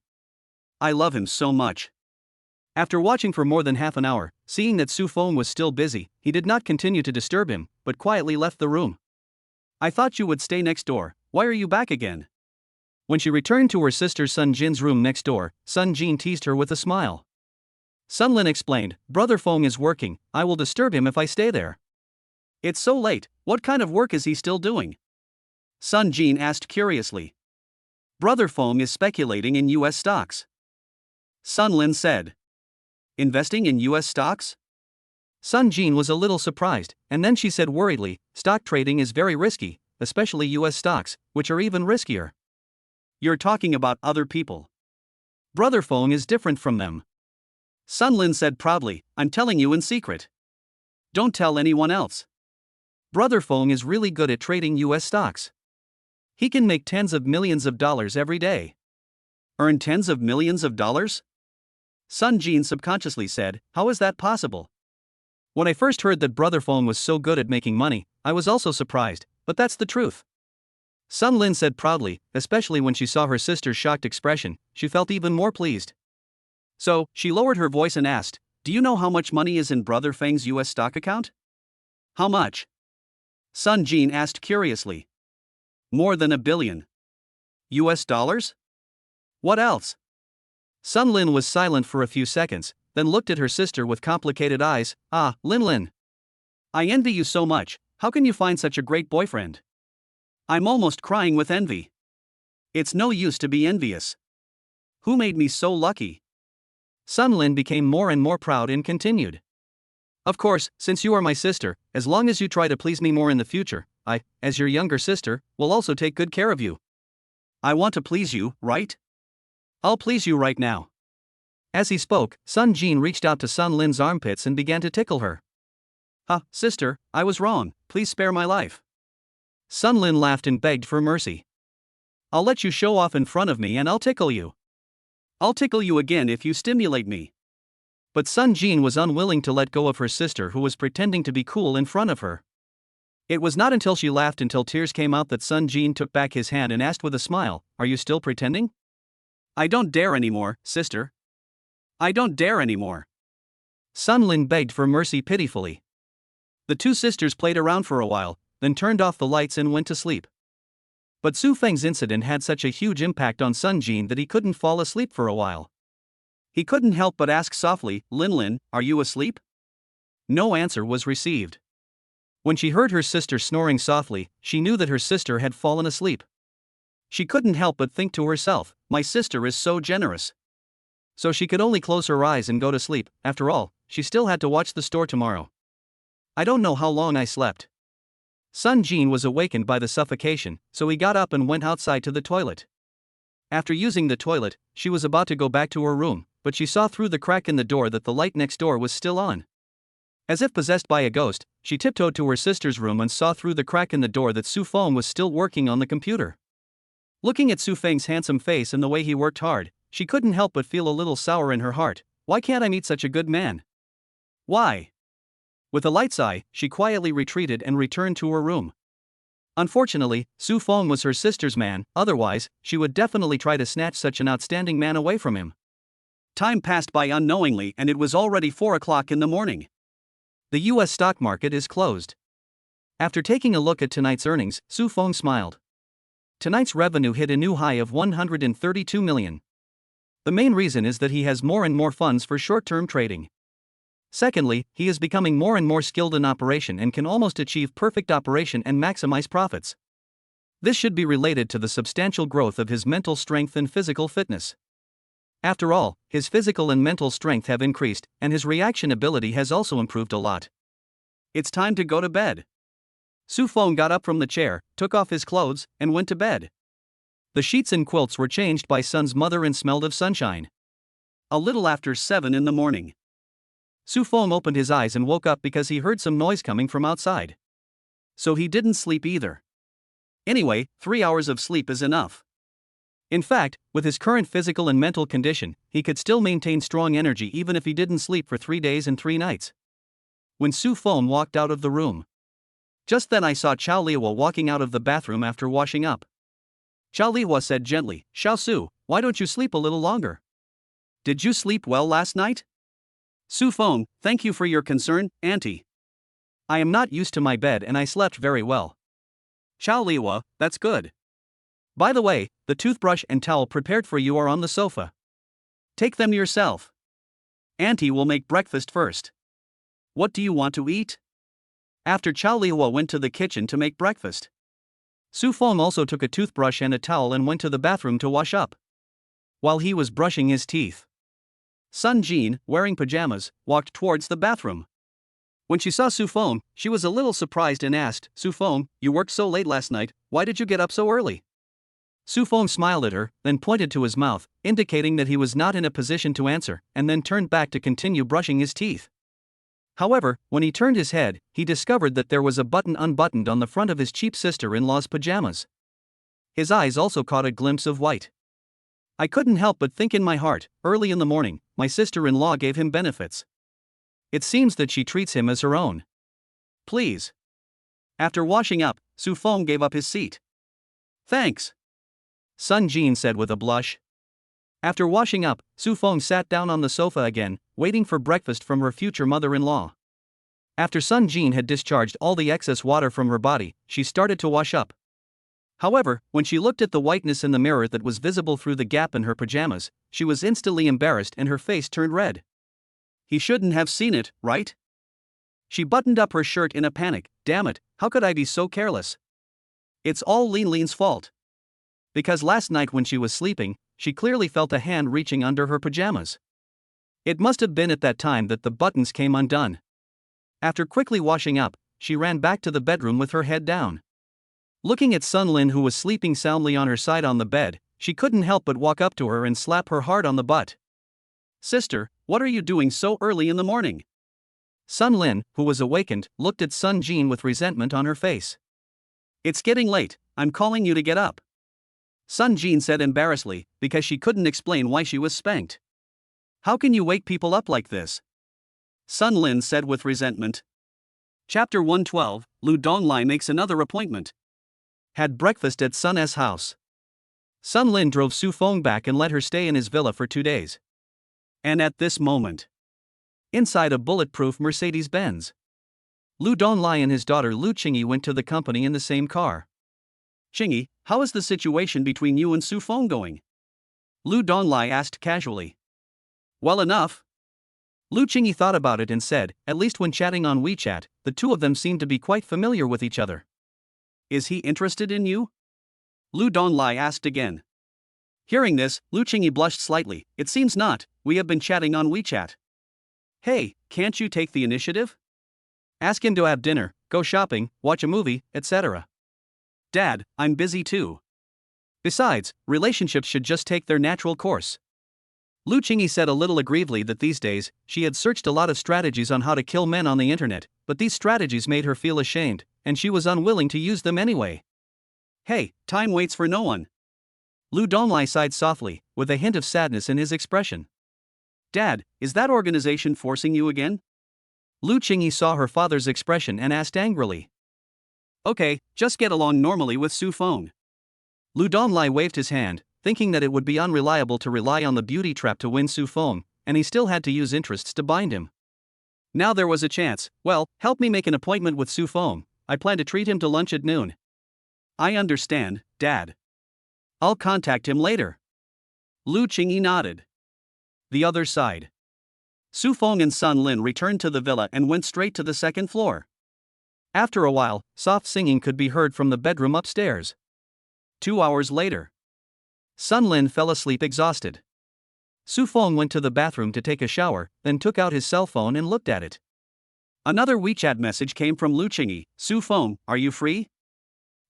I love him so much. After watching for more than half an hour, seeing that Su Feng was still busy, he did not continue to disturb him, but quietly left the room. I thought you would stay next door, why are you back again? When she returned to her sister Sun Jin's room next door, Sun Jin teased her with a smile. Sun Lin explained, Brother Feng is working, I will disturb him if I stay there. It's so late, what kind of work is he still doing? Sun Jin asked curiously. Brother Feng is speculating in US stocks. Sun Lin said. Investing in US stocks? Sun Jin was a little surprised, and then she said worriedly, stock trading is very risky, especially US stocks, which are even riskier. You're talking about other people. Brother Feng is different from them. Sun Lin said proudly, I'm telling you in secret. Don't tell anyone else. Brother Feng is really good at trading US stocks. He can make tens of millions of dollars every day. Earn tens of millions of dollars? Sun Jin subconsciously said, how is that possible? When I first heard that Brother Feng was so good at making money, I was also surprised, but that's the truth. Sun Lin said proudly, especially when she saw her sister's shocked expression, she felt even more pleased. So, she lowered her voice and asked, do you know how much money is in Brother Feng's US stock account? How much? Sun Jin asked curiously. More than $1 billion. US dollars? What else? Sun Lin was silent for a few seconds, then looked at her sister with complicated eyes. Ah, Lin. I envy you so much, how can you find such a great boyfriend? I'm almost crying with envy. It's no use to be envious. Who made me so lucky? Sun Lin became more and more proud and continued. Of course, since you are my sister, as long as you try to please me more in the future, I, as your younger sister, will also take good care of you. I want to please you, right? I'll please you right now. As he spoke, Sun Jin reached out to Sun Lin's armpits and began to tickle her. Sister, I was wrong, please spare my life. Sun Lin laughed and begged for mercy. I'll let you show off in front of me and I'll tickle you. I'll tickle you again if you stimulate me. But Sun Jin was unwilling to let go of her sister who was pretending to be cool in front of her. It was not until she laughed until tears came out that Sun Jin took back his hand and asked with a smile, are you still pretending? I don't dare anymore, sister. I don't dare anymore. Sun Lin begged for mercy pitifully. The two sisters played around for a while, then turned off the lights and went to sleep. But Su Feng's incident had such a huge impact on Sun Jin that he couldn't fall asleep for a while. He couldn't help but ask softly, Lin, are you asleep? No answer was received. When she heard her sister snoring softly, she knew that her sister had fallen asleep. She couldn't help but think to herself, my sister is so generous. So she could only close her eyes and go to sleep. After all, she still had to watch the store tomorrow. I don't know how long I slept. Sun Jin was awakened by the suffocation, so he got up and went outside to the toilet. After using the toilet, she was about to go back to her room, but she saw through the crack in the door that the light next door was still on. As if possessed by a ghost, she tiptoed to her sister's room and saw through the crack in the door that Su Feng was still working on the computer. Looking at Su Feng's handsome face and the way he worked hard, she couldn't help but feel a little sour in her heart. Why can't I meet such a good man? Why? With a light sigh, she quietly retreated and returned to her room. Unfortunately, Su Feng was her sister's man, otherwise, she would definitely try to snatch such an outstanding man away from him. Time passed by unknowingly and it was already 4 o'clock in the morning. The US stock market is closed. After taking a look at tonight's earnings, Su Feng smiled. Tonight's revenue hit a new high of 132 million. The main reason is that he has more and more funds for short-term trading. Secondly, he is becoming more and more skilled in operation and can almost achieve perfect operation and maximize profits. This should be related to the substantial growth of his mental strength and physical fitness. After all, his physical and mental strength have increased, and his reaction ability has also improved a lot. It's time to go to bed. Su Feng got up from the chair, took off his clothes, and went to bed. The sheets and quilts were changed by Sun's mother and smelled of sunshine. A little after 7 in the morning. Su Feng opened his eyes and woke up because he heard some noise coming from outside. So he didn't sleep either. Anyway, 3 hours of sleep is enough. In fact, with his current physical and mental condition, he could still maintain strong energy even if he didn't sleep for 3 days and 3 nights. When Su Feng walked out of the room, just then I saw Chao Liwa walking out of the bathroom after washing up. Chao Liwa said gently, "Xiao Su, why don't you sleep a little longer? Did you sleep well last night?" Su Feng, thank you for your concern, auntie. I am not used to my bed and I slept very well. Chao Liwa, that's good. By the way, the toothbrush and towel prepared for you are on the sofa. Take them yourself. Auntie will make breakfast first. What do you want to eat? After Chao Liwa went to the kitchen to make breakfast, Su Feng also took a toothbrush and a towel and went to the bathroom to wash up. While he was brushing his teeth, Sun Jin, wearing pajamas, walked towards the bathroom. When she saw Su Feng, she was a little surprised and asked, "Su Feng, you worked so late last night, why did you get up so early?" Su Feng smiled at her, then pointed to his mouth, indicating that he was not in a position to answer, and then turned back to continue brushing his teeth. However, when he turned his head, he discovered that there was a button unbuttoned on the front of his cheap sister-in-law's pajamas. His eyes also caught a glimpse of white. I couldn't help but think in my heart, early in the morning, my sister-in-law gave him benefits. It seems that she treats him as her own. Please. After washing up, Su Feng gave up his seat. Thanks. Sun Jin said with a blush. After washing up, Su Feng sat down on the sofa again, waiting for breakfast from her future mother-in-law. After Sun Jin had discharged all the excess water from her body, she started to wash up. However, when she looked at the whiteness in the mirror that was visible through the gap in her pajamas, she was instantly embarrassed and her face turned red. He shouldn't have seen it, right? She buttoned up her shirt in a panic. Damn it, how could I be so careless? It's all Lin's fault. Because last night when she was sleeping, she clearly felt a hand reaching under her pajamas. It must have been at that time that the buttons came undone. After quickly washing up, she ran back to the bedroom with her head down. Looking at Sun Lin, who was sleeping soundly on her side on the bed, she couldn't help but walk up to her and slap her hard on the butt. "Sister, what are you doing so early in the morning?" Sun Lin, who was awakened, looked at Sun Jin with resentment on her face. "It's getting late, I'm calling you to get up," Sun Jin said embarrassedly, because she couldn't explain why she was spanked. "How can you wake people up like this?" Sun Lin said with resentment. Chapter 112, Lu Donglai makes another appointment. Had breakfast at Sun S house. Sun Lin drove Su Feng back and let her stay in his villa for 2 days. And at this moment, inside a bulletproof Mercedes-Benz, Lu Donglai and his daughter Lu Qingyi went to the company in the same car. "Qingyi, how is the situation between you and Su Feng going?" Lu Donglai asked casually. "Well enough." Lu Qingyi thought about it and said, at least when chatting on WeChat, the two of them seemed to be quite familiar with each other. "Is he interested in you?" Lu Donglai asked again. Hearing this, Lu Qingyi blushed slightly. "It seems not, we have been chatting on WeChat." "Hey, can't you take the initiative? Ask him to have dinner, go shopping, watch a movie, etc." "Dad, I'm busy too. Besides, relationships should just take their natural course." Lu Qingyi said a little aggrievedly that these days, she had searched a lot of strategies on how to kill men on the internet, but these strategies made her feel ashamed, and she was unwilling to use them anyway. "Hey, time waits for no one." Lu Donglai sighed softly, with a hint of sadness in his expression. "Dad, is that organization forcing you again?" Lu Qingyi saw her father's expression and asked angrily. Okay, just get along normally with Su Feng. Lu Donglai waved his hand, thinking that it would be unreliable to rely on the beauty trap to win Su Feng, and he still had to use interests to bind him. Now there was a chance. Well, help me make an appointment with Su Feng. I plan to treat him to lunch at noon. I understand, Dad. I'll contact him later. Lu Qingyi nodded. The other side. Su Feng and Sun Lin returned to the villa and went straight to the second floor. After a while, soft singing could be heard from the bedroom upstairs. 2 hours later. Sun Lin fell asleep exhausted. Su Feng went to the bathroom to take a shower, then took out his cell phone and looked at it. Another WeChat message came from Lu Qingyi. Su Feng, are you free?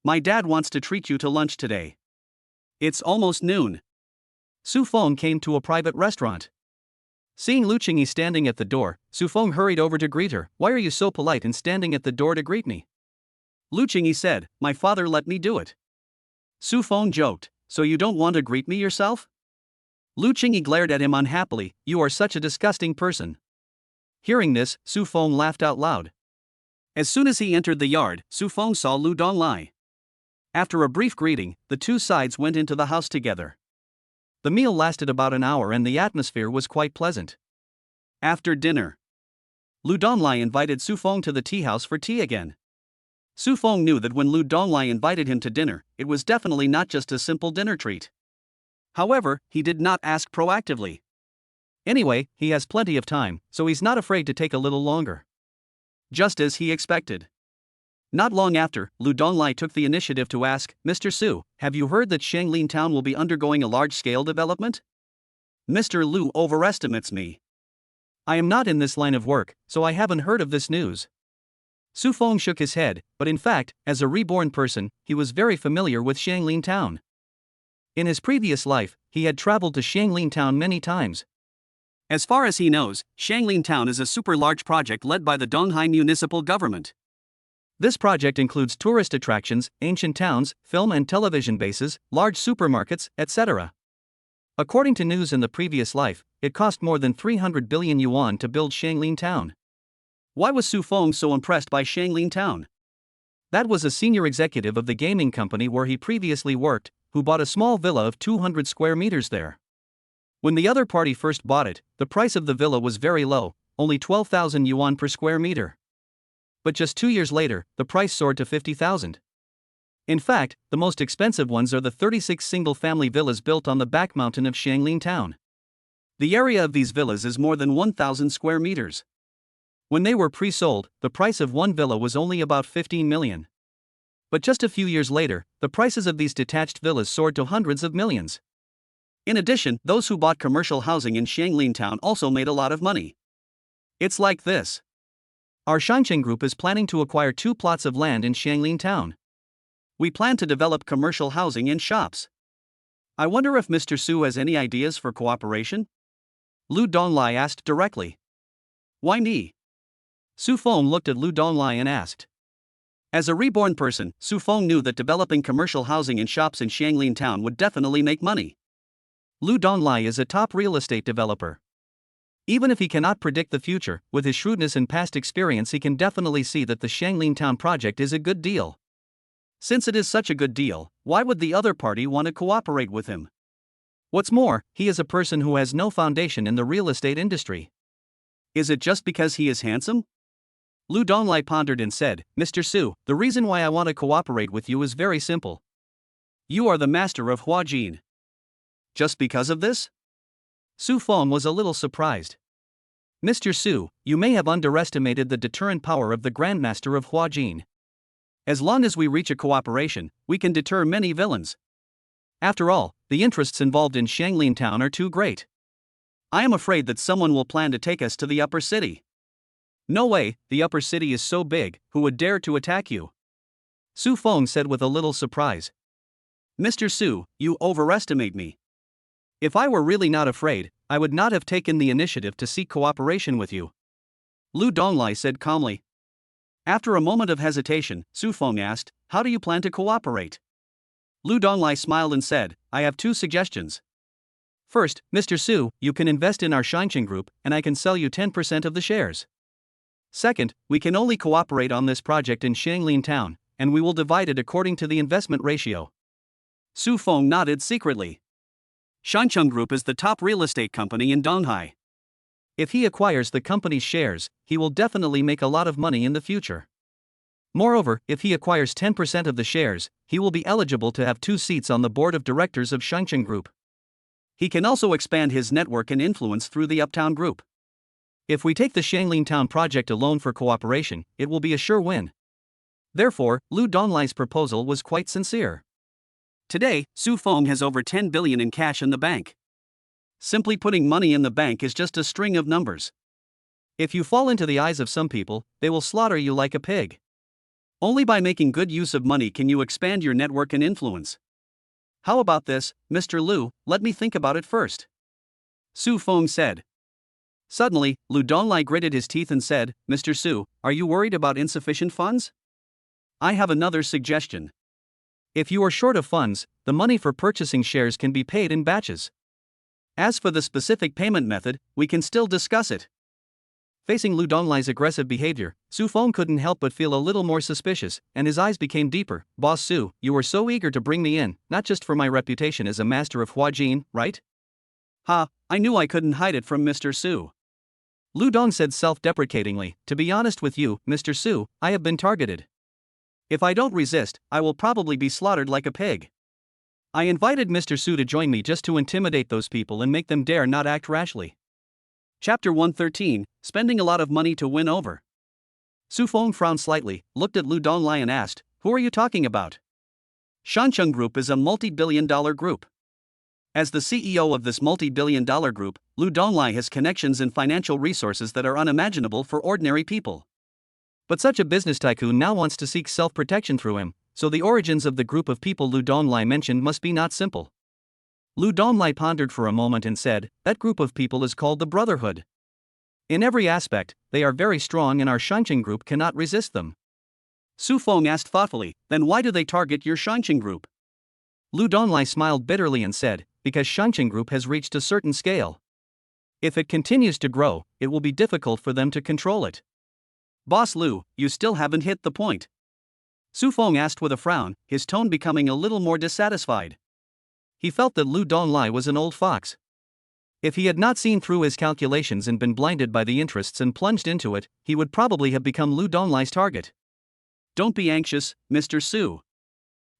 My dad wants to treat you to lunch today. It's almost noon. Su Feng came to a private restaurant. Seeing Lu Qingyi standing at the door, Su Feng hurried over to greet her. Why are you so polite and standing at the door to greet me? Lu Qingyi said, my father let me do it. Su Feng joked, so you don't want to greet me yourself? Lu Qingyi glared at him unhappily. You are such a disgusting person. Hearing this, Su Feng laughed out loud. As soon as he entered the yard, Su Feng saw Lu Donglai. After a brief greeting, the two sides went into the house together. The meal lasted about an hour and the atmosphere was quite pleasant. After dinner, Lu Donglai invited Su Feng to the tea house for tea again. Su Feng knew that when Lu Donglai invited him to dinner, it was definitely not just a simple dinner treat. However, he did not ask proactively. Anyway, he has plenty of time, so he's not afraid to take a little longer. Just as he expected. Not long after, Lu Donglai took the initiative to ask, Mr. Su, have you heard that Shanglin Town will be undergoing a large-scale development? Mr. Lu overestimates me. I am not in this line of work, so I haven't heard of this news. Su Feng shook his head, but in fact, as a reborn person, he was very familiar with Shanglin Town. In his previous life, he had traveled to Shanglin Town many times. As far as he knows, Shanglin Town is a super large project led by the Donghai municipal government. This project includes tourist attractions, ancient towns, film and television bases, large supermarkets, etc. According to news in the previous life, it cost more than 300 billion yuan to build Shanglin Town. Why was Su Feng so impressed by Shanglin Town? That was a senior executive of the gaming company where he previously worked, who bought a small villa of 200 square meters there. When the other party first bought it, the price of the villa was very low, only 12,000 yuan per square meter. But just 2 years later, the price soared to 50,000. In fact, the most expensive ones are the 36 single-family villas built on the back mountain of Shanglin Town. The area of these villas is more than 1,000 square meters. When they were pre-sold, the price of one villa was only about 15 million. But just a few years later, the prices of these detached villas soared to hundreds of millions. In addition, those who bought commercial housing in Shanglin Town also made a lot of money. It's like this. Our Shangcheng Group is planning to acquire 2 plots of land in Shanglin Town. We plan to develop commercial housing and shops. I wonder if Mr. Su has any ideas for cooperation? Lu Donglai asked directly. Why me? Su Feng looked at Lu Donglai and asked. As a reborn person, Su Feng knew that developing commercial housing and shops in Shanglin Town would definitely make money. Lu Donglai is a top real estate developer. Even if he cannot predict the future, with his shrewdness and past experience he can definitely see that the Shanglin Town project is a good deal. Since it is such a good deal, why would the other party want to cooperate with him? What's more, he is a person who has no foundation in the real estate industry. Is it just because he is handsome? Lu Donglai pondered and said, Mr. Su, the reason why I want to cooperate with you is very simple. You are the master of Huajin. Just because of this? Su Feng was a little surprised. Mr. Su, you may have underestimated the deterrent power of the Grandmaster of Huajin. As long as we reach a cooperation, we can deter many villains. After all, the interests involved in Shanglin Town are too great. I am afraid that someone will plan to take us to the upper city. No way, the upper city is so big, who would dare to attack you? Su Feng said with a little surprise. Mr. Su, you overestimate me. If I were really not afraid, I would not have taken the initiative to seek cooperation with you. Lu Donglai said calmly. After a moment of hesitation, Su Feng asked, how do you plan to cooperate? Lu Donglai smiled and said, I have 2 suggestions. First, Mr. Su, you can invest in our Shangcheng Group, and I can sell you 10% of the shares. Second, we can only cooperate on this project in Shanglin Town, and we will divide it according to the investment ratio. Su Feng nodded secretly. Shancheng Group is the top real estate company in Donghai. If he acquires the company's shares, he will definitely make a lot of money in the future. Moreover, if he acquires 10% of the shares, he will be eligible to have 2 seats on the board of directors of Shancheng Group. He can also expand his network and influence through the Uptown Group. If we take the Shanglin Town project alone for cooperation, it will be a sure win. Therefore, Lu Donglai's proposal was quite sincere. Today, Su Feng has over 10 billion in cash in the bank. Simply putting money in the bank is just a string of numbers. If you fall into the eyes of some people, they will slaughter you like a pig. Only by making good use of money can you expand your network and influence. How about this, Mr. Lu? Let me think about it first. Su Feng said. Suddenly, Lu Donglai gritted his teeth and said, Mr. Su, are you worried about insufficient funds? I have another suggestion. If you are short of funds, the money for purchasing shares can be paid in batches. As for the specific payment method, we can still discuss it. Facing Lu Donglai's aggressive behavior, Su Feng couldn't help but feel a little more suspicious, and his eyes became deeper. Boss Su, you were so eager to bring me in, not just for my reputation as a master of Huajin, right? Ha, I knew I couldn't hide it from Mr. Su. Lu Dong said self-deprecatingly, to be honest with you, Mr. Su, I have been targeted. If I don't resist, I will probably be slaughtered like a pig. I invited Mr. Su to join me just to intimidate those people and make them dare not act rashly. Chapter 113, Spending a lot of money to win over. Su Feng frowned slightly, looked at Lu Donglai and asked, who are you talking about? Shancheng Group is a multi-billion-dollar group. As the CEO of this multi-billion-dollar group, Lu Donglai has connections and financial resources that are unimaginable for ordinary people. But such a business tycoon now wants to seek self-protection through him, so the origins of the group of people Lu Donglai mentioned must be not simple. Lu Donglai pondered for a moment and said, that group of people is called the Brotherhood. In every aspect, they are very strong and our Shancheng Group cannot resist them. Su Feng asked thoughtfully, then why do they target your Shancheng Group? Lu Donglai smiled bitterly and said, because Shancheng Group has reached a certain scale. If it continues to grow, it will be difficult for them to control it. Boss Lu, you still haven't hit the point. Su Feng asked with a frown, his tone becoming a little more dissatisfied. He felt that Lu Donglai was an old fox. If he had not seen through his calculations and been blinded by the interests and plunged into it, he would probably have become Lu Donglai's target. Don't be anxious, Mr. Su.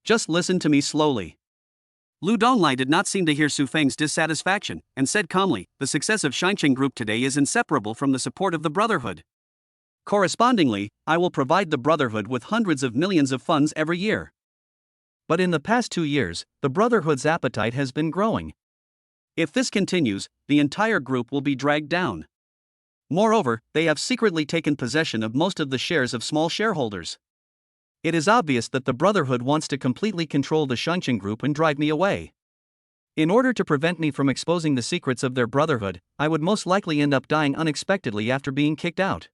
Just listen to me slowly. Lu Donglai did not seem to hear Su Feng's dissatisfaction, and said calmly, the success of Shancheng Group today is inseparable from the support of the Brotherhood. Correspondingly, I will provide the Brotherhood with hundreds of millions of funds every year. But in the past 2 years, the Brotherhood's appetite has been growing. If this continues, the entire group will be dragged down. Moreover, they have secretly taken possession of most of the shares of small shareholders. It is obvious that the Brotherhood wants to completely control the Shancheng Group and drive me away. In order to prevent me from exposing the secrets of their Brotherhood, I would most likely end up dying unexpectedly after being kicked out.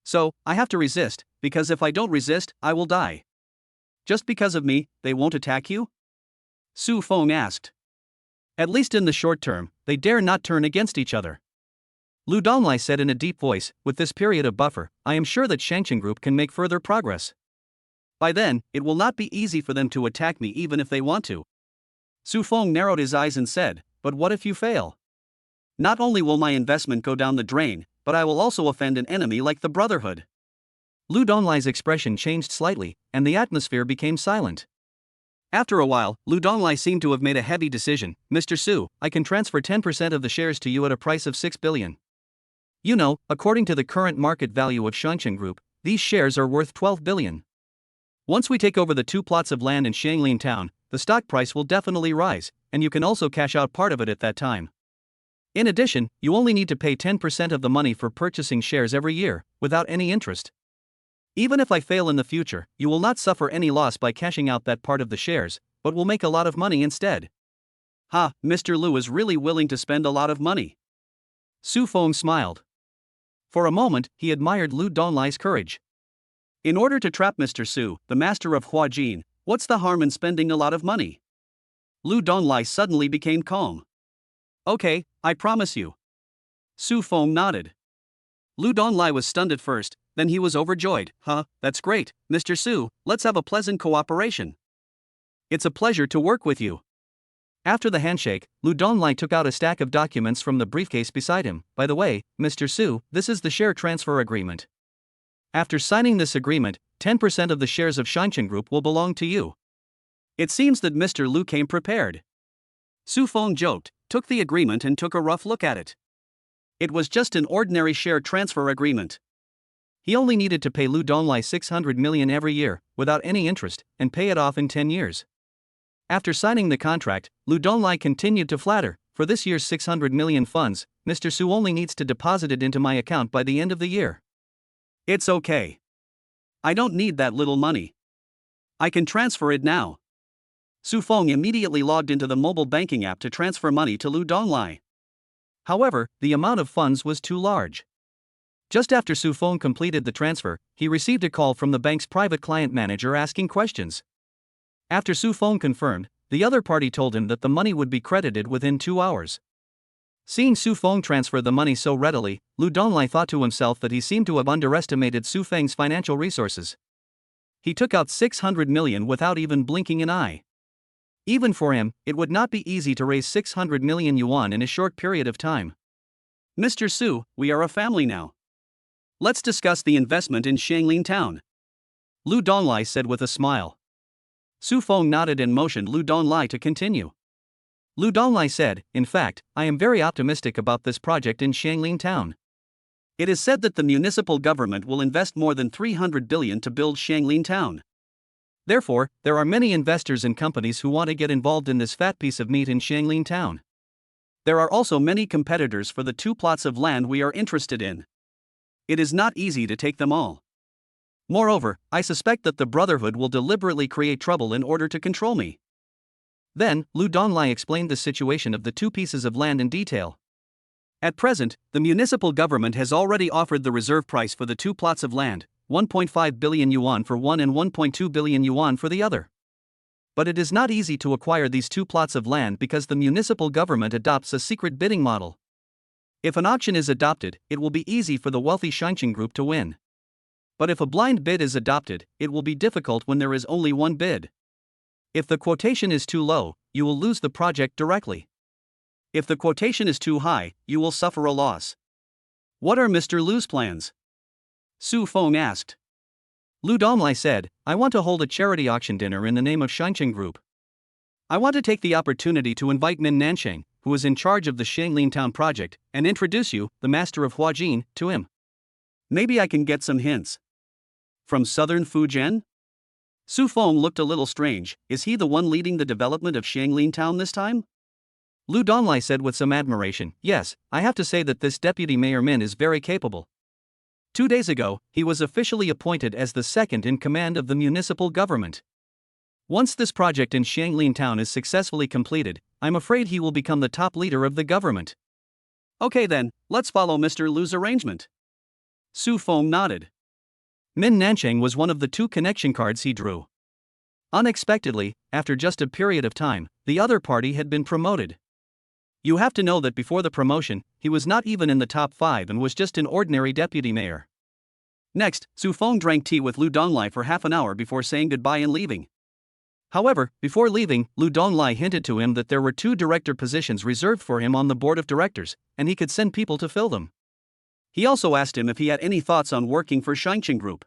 So, I have to resist, because if I don't resist, I will die. Just because of me, they won't attack you? Su Feng asked. At least in the short term, they dare not turn against each other. Lu Donglai said in a deep voice, with this period of buffer, I am sure that Shancheng Group can make further progress. By then, it will not be easy for them to attack me even if they want to. Su Feng narrowed his eyes and said, but what if you fail? Not only will my investment go down the drain, but I will also offend an enemy like the Brotherhood. Lu Donglai's expression changed slightly, and the atmosphere became silent. After a while, Lu Donglai seemed to have made a heavy decision. Mr. Su, I can transfer 10% of the shares to you at a price of 6 billion. You know, according to the current market value of Shancheng Group, these shares are worth 12 billion. Once we take over the 2 plots of land in Shanglin Town, the stock price will definitely rise, and you can also cash out part of it at that time. In addition, you only need to pay 10% of the money for purchasing shares every year, without any interest. Even if I fail in the future, you will not suffer any loss by cashing out that part of the shares, but will make a lot of money instead. Ha, Mr. Lu is really willing to spend a lot of money. Su Feng smiled. For a moment, he admired Lu Donglai's courage. In order to trap Mr. Su, the master of Huajin, what's the harm in spending a lot of money? Lu Donglai suddenly became calm. Okay, I promise you. Su Feng nodded. Lu Donglai was stunned at first, then he was overjoyed. Huh, that's great, Mr. Su, let's have a pleasant cooperation. It's a pleasure to work with you. After the handshake, Lu Donglai took out a stack of documents from the briefcase beside him. By the way, Mr. Su, this is the share transfer agreement. After signing this agreement, 10% of the shares of Shinchan Group will belong to you. It seems that Mr. Lu came prepared. Su Feng joked, took the agreement and took a rough look at it. It was just an ordinary share transfer agreement. He only needed to pay Lu Donglai 600 million every year, without any interest, and pay it off in 10 years. After signing the contract, Lu Donglai continued to flatter, for this year's 600 million funds, Mr. Su only needs to deposit it into my account by the end of the year. It's okay. I don't need that little money. I can transfer it now. Su Feng immediately logged into the mobile banking app to transfer money to Lu Donglai. However, the amount of funds was too large. Just after Su Feng completed the transfer, he received a call from the bank's private client manager asking questions. After Su Feng confirmed, the other party told him that the money would be credited within 2 hours. Seeing Su Feng transfer the money so readily, Lu Donglai thought to himself that he seemed to have underestimated Su Feng's financial resources. He took out 600 million without even blinking an eye. Even for him, it would not be easy to raise 600 million yuan in a short period of time. Mr. Su, we are a family now. Let's discuss the investment in Shanglin Town. Lu Donglai said with a smile. Su Feng nodded and motioned Lu Donglai to continue. Lu Donglai said, in fact, I am very optimistic about this project in Shanglin Town. It is said that the municipal government will invest more than 300 billion to build Shanglin Town. Therefore, there are many investors and companies who want to get involved in this fat piece of meat in Shanglin Town. There are also many competitors for the 2 plots of land we are interested in. It is not easy to take them all. Moreover, I suspect that the Brotherhood will deliberately create trouble in order to control me. Then, Lu Donglai explained the situation of the 2 pieces of land in detail. At present, the municipal government has already offered the reserve price for the 2 plots of land, 1.5 billion yuan for one and 1.2 billion yuan for the other. But it is not easy to acquire these 2 plots of land because the municipal government adopts a secret bidding model. If an auction is adopted, it will be easy for the wealthy Shinchan Group to win. But if a blind bid is adopted, it will be difficult when there is only one bid. If the quotation is too low, you will lose the project directly. If the quotation is too high, you will suffer a loss. What are Mr. Lu's plans? Su Feng asked. Lu Donglai said, I want to hold a charity auction dinner in the name of Shinchan Group. I want to take the opportunity to invite Min Nansheng, who is in charge of the Shanglin Town project, and introduce you, the master of Huajin, to him. Maybe I can get some hints. From southern Fujian? Su Feng looked a little strange. Is he the one leading the development of Shanglin Town this time? Lu Donglai said with some admiration, yes, I have to say that this deputy mayor Min is very capable. 2 days ago, he was officially appointed as the second in command of the municipal government. Once this project in Shanglin Town is successfully completed, I'm afraid he will become the top leader of the government. Okay then, let's follow Mr. Lu's arrangement. Su Feng nodded. Min Nansheng was one of the 2 connection cards he drew. Unexpectedly, after just a period of time, the other party had been promoted. You have to know that before the promotion, he was not even in the top 5 and was just an ordinary deputy mayor. Next, Su Feng drank tea with Lu Donglai for half an hour before saying goodbye and leaving. However, before leaving, Lu Donglai hinted to him that there were 2 director positions reserved for him on the board of directors, and he could send people to fill them. He also asked him if he had any thoughts on working for Shinchan Group.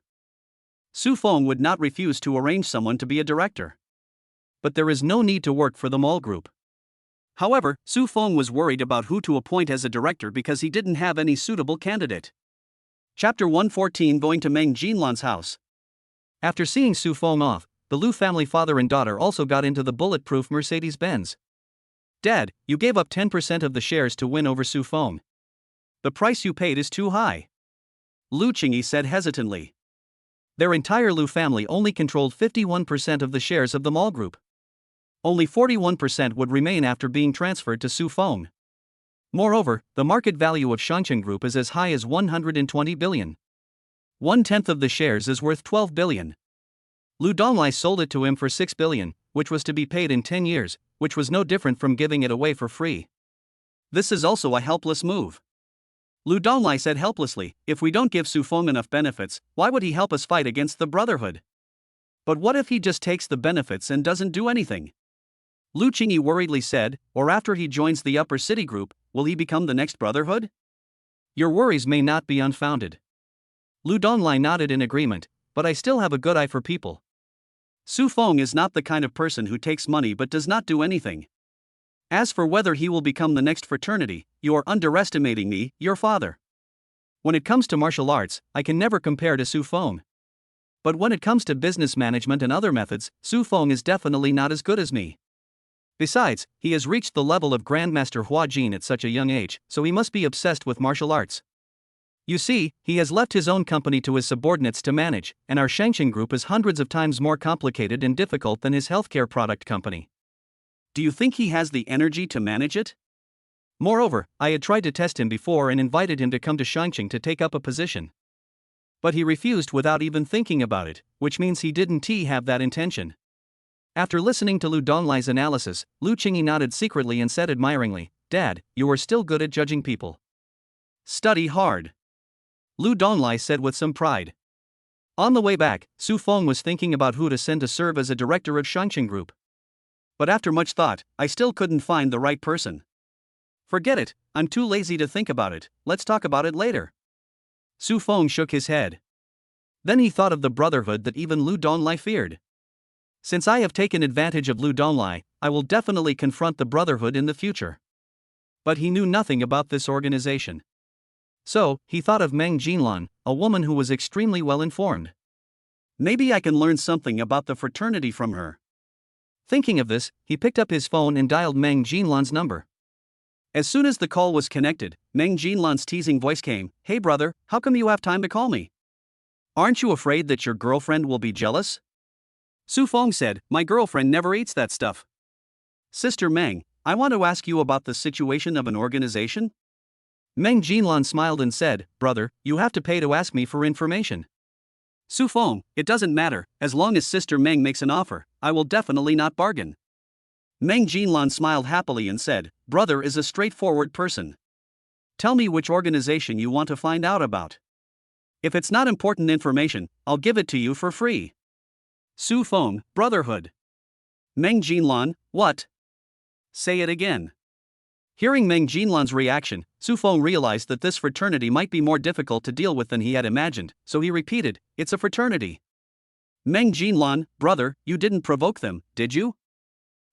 Su Feng would not refuse to arrange someone to be a director. But there is no need to work for the mall group. However, Su Feng was worried about who to appoint as a director because he didn't have any suitable candidate. Chapter 114 Going to Meng Jinlan's house. After seeing Su Feng off, the Lu family father and daughter also got into the bulletproof Mercedes-Benz. Dad, you gave up 10% of the shares to win over Su Feng. The price you paid is too high. Lu Qingyi said hesitantly. Their entire Lu family only controlled 51% of the shares of the mall group. Only 41% would remain after being transferred to Su Feng. Moreover, the market value of Shinchan Group is as high as 120 billion. 1/10 of the shares is worth 12 billion. Lu Donglai sold it to him for 6 billion, which was to be paid in 10 years, which was no different from giving it away for free. This is also a helpless move. Lu Donglai said helplessly, if we don't give Su Feng enough benefits, why would he help us fight against the Brotherhood? But what if he just takes the benefits and doesn't do anything? Lu Qingyi worriedly said, or after he joins the upper city group, will he become the next Brotherhood? Your worries may not be unfounded. Lu Donglai nodded in agreement, but I still have a good eye for people. Su Feng is not the kind of person who takes money but does not do anything. As for whether he will become the next fraternity, you are underestimating me, your father. When it comes to martial arts, I can never compare to Su Feng. But when it comes to business management and other methods, Su Feng is definitely not as good as me. Besides, he has reached the level of Grandmaster Hua Jin at such a young age, so he must be obsessed with martial arts. You see, he has left his own company to his subordinates to manage, and our Shangqing group is hundreds of times more complicated and difficult than his healthcare product company. Do you think he has the energy to manage it? Moreover, I had tried to test him before and invited him to come to Shangqing to take up a position. But he refused without even thinking about it, which means he didn't have that intention. After listening to Lu Donglai's analysis, Lu Qingyi nodded secretly and said admiringly, Dad, you are still good at judging people. Study hard. Lu Donglai said with some pride. On the way back, Su Feng was thinking about who to send to serve as a director of Shangqing Group. But after much thought, I still couldn't find the right person. Forget it, I'm too lazy to think about it, let's talk about it later. Su Feng shook his head. Then he thought of the brotherhood that even Lu Donglai feared. Since I have taken advantage of Lu Donglai, I will definitely confront the brotherhood in the future. But he knew nothing about this organization. So, he thought of Meng Jinlan, a woman who was extremely well informed. Maybe I can learn something about the fraternity from her. Thinking of this, he picked up his phone and dialed Meng Jinlan's number. As soon as the call was connected, Meng Jinlan's teasing voice came, Hey brother, how come you have time to call me? Aren't you afraid that your girlfriend will be jealous? Su Feng said, My girlfriend never eats that stuff. Sister Meng, I want to ask you about the situation of an organization. Meng Jinlan smiled and said, Brother, you have to pay to ask me for information. Su Feng, it doesn't matter, as long as Sister Meng makes an offer, I will definitely not bargain. Meng Jinlan smiled happily and said, Brother is a straightforward person. Tell me which organization you want to find out about. If it's not important information, I'll give it to you for free. Su Feng, Brotherhood. Meng Jinlan, what? Say it again. Hearing Meng Jinlan's reaction, Su Feng realized that this fraternity might be more difficult to deal with than he had imagined, so he repeated, It's a fraternity. Meng Jinlan, brother, you didn't provoke them, did you?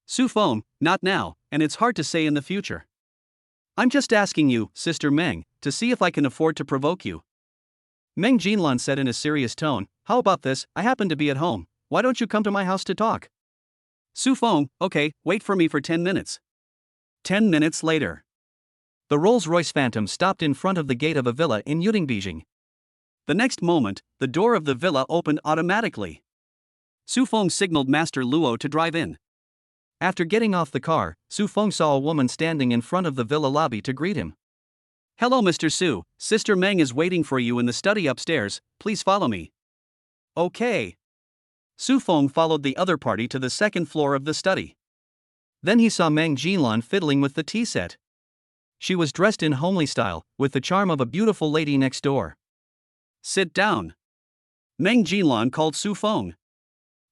Su Feng, not now, and it's hard to say in the future. I'm just asking you, Sister Meng, to see if I can afford to provoke you. Meng Jinlan said in a serious tone, How about this, I happen to be at home, why don't you come to my house to talk? Su Feng, okay, wait for me for 10 minutes. 10 minutes later. The Rolls-Royce Phantom stopped in front of the gate of a villa in Yudingbeijing. The next moment, the door of the villa opened automatically. Su Feng signaled Master Luo to drive in. After getting off the car, Su Feng saw a woman standing in front of the villa lobby to greet him. Hello Mr. Su, Sister Meng is waiting for you in the study upstairs, please follow me. Okay. Su Feng followed the other party to the second floor of the study. Then he saw Meng Jinlan fiddling with the tea set. She was dressed in homely style, with the charm of a beautiful lady next door. Sit down. Meng Jinlan called Su Feng.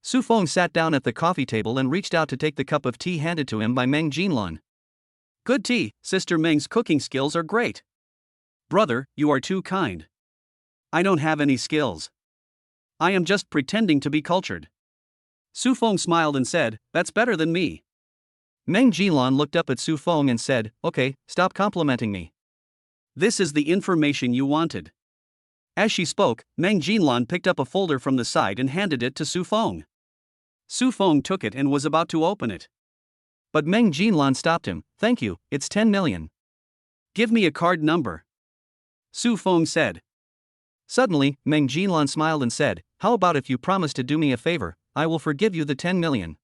Su Feng sat down at the coffee table and reached out to take the cup of tea handed to him by Meng Jinlan. Good tea, Sister Meng's cooking skills are great. Brother, you are too kind. I don't have any skills. I am just pretending to be cultured. Su Feng smiled and said, That's better than me. Meng Jinlan looked up at Su Feng and said, Okay, stop complimenting me. This is the information you wanted. As she spoke, Meng Jinlan picked up a folder from the side and handed it to Su Feng. Su Feng took it and was about to open it. But Meng Jinlan stopped him, Thank you, it's 10 million. Give me a card number. Su Feng said. Suddenly, Meng Jinlan smiled and said, How about if you promise to do me a favor, I will forgive you the 10 million.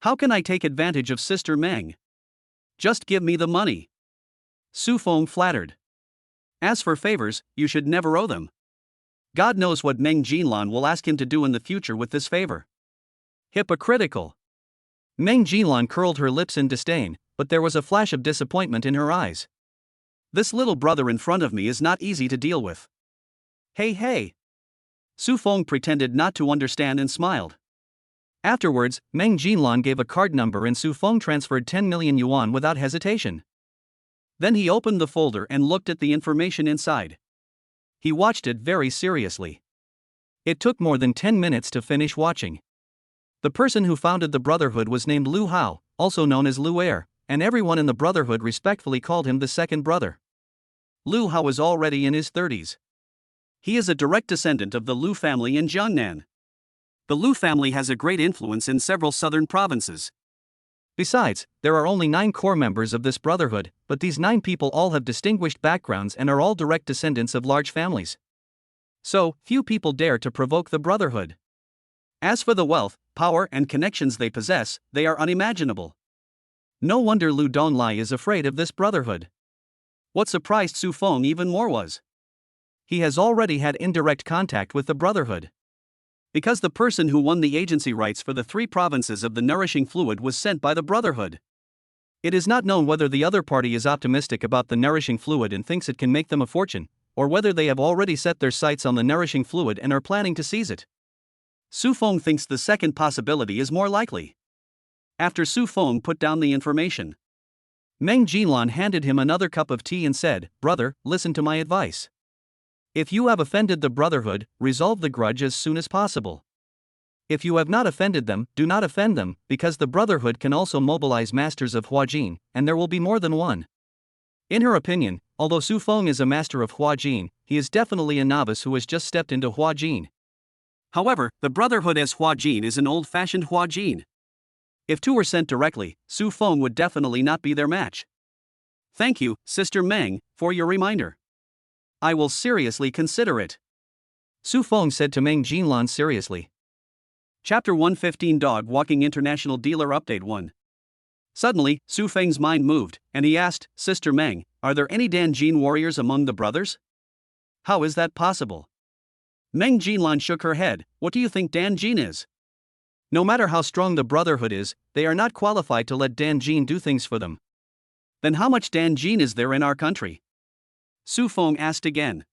How can I take advantage of Sister Meng? Just give me the money. Su Feng flattered. As for favors, you should never owe them. God knows what Meng Jinlan will ask him to do in the future with this favor. Hypocritical. Meng Jinlan curled her lips in disdain, but there was a flash of disappointment in her eyes. This little brother in front of me is not easy to deal with. Hey, hey. Su Feng pretended not to understand and smiled. Afterwards, Meng Jinlan gave a card number and Su Feng transferred 10 million yuan without hesitation. Then he opened the folder and looked at the information inside. He watched it very seriously. It took more than 10 minutes to finish watching. The person who founded the Brotherhood was named Lu Hao, also known as Lu Er, and everyone in the Brotherhood respectfully called him the second brother. Lu Hao is already in his 30s. He is a direct descendant of the Lu family in Jiangnan. The Lu family has a great influence in several southern provinces. Besides, there are only 9 core members of this Brotherhood, but these 9 people all have distinguished backgrounds and are all direct descendants of large families. So, few people dare to provoke the Brotherhood. As for the wealth, power, and connections they possess, they are unimaginable. No wonder Lu Donglai is afraid of this Brotherhood. What surprised Su Feng even more was he has already had indirect contact with the Brotherhood. Because the person who won the agency rights for the 3 provinces of the nourishing fluid was sent by the Brotherhood. It is not known whether the other party is optimistic about the nourishing fluid and thinks it can make them a fortune, or whether they have already set their sights on the nourishing fluid and are planning to seize it. Su Feng thinks the second possibility is more likely. After Su Feng put down the information, Meng Jinlan handed him another cup of tea and said, "Brother, listen to my advice. If you have offended the Brotherhood, resolve the grudge as soon as possible. If you have not offended them, do not offend them, because the Brotherhood can also mobilize masters of Huajin, and there will be more than one." In her opinion, although Su Feng is a master of Huajin, he is definitely a novice who has just stepped into Huajin. However, the Brotherhood as Huajin is an old-fashioned Huajin. If 2 were sent directly, Su Feng would definitely not be their match. Thank you, Sister Meng, for your reminder. I will seriously consider it. Su Feng said to Meng Jinlan seriously. Chapter 115 Dog Walking International Dealer Update 1. Suddenly, Su Feng's mind moved, and he asked, Sister Meng, are there any Danjin warriors among the brothers? How is that possible? Meng Jinlan shook her head. What do you think Danjin is? No matter how strong the Brotherhood is, they are not qualified to let Danjin do things for them. Then how much Danjin is there in our country? Su Feng asked again.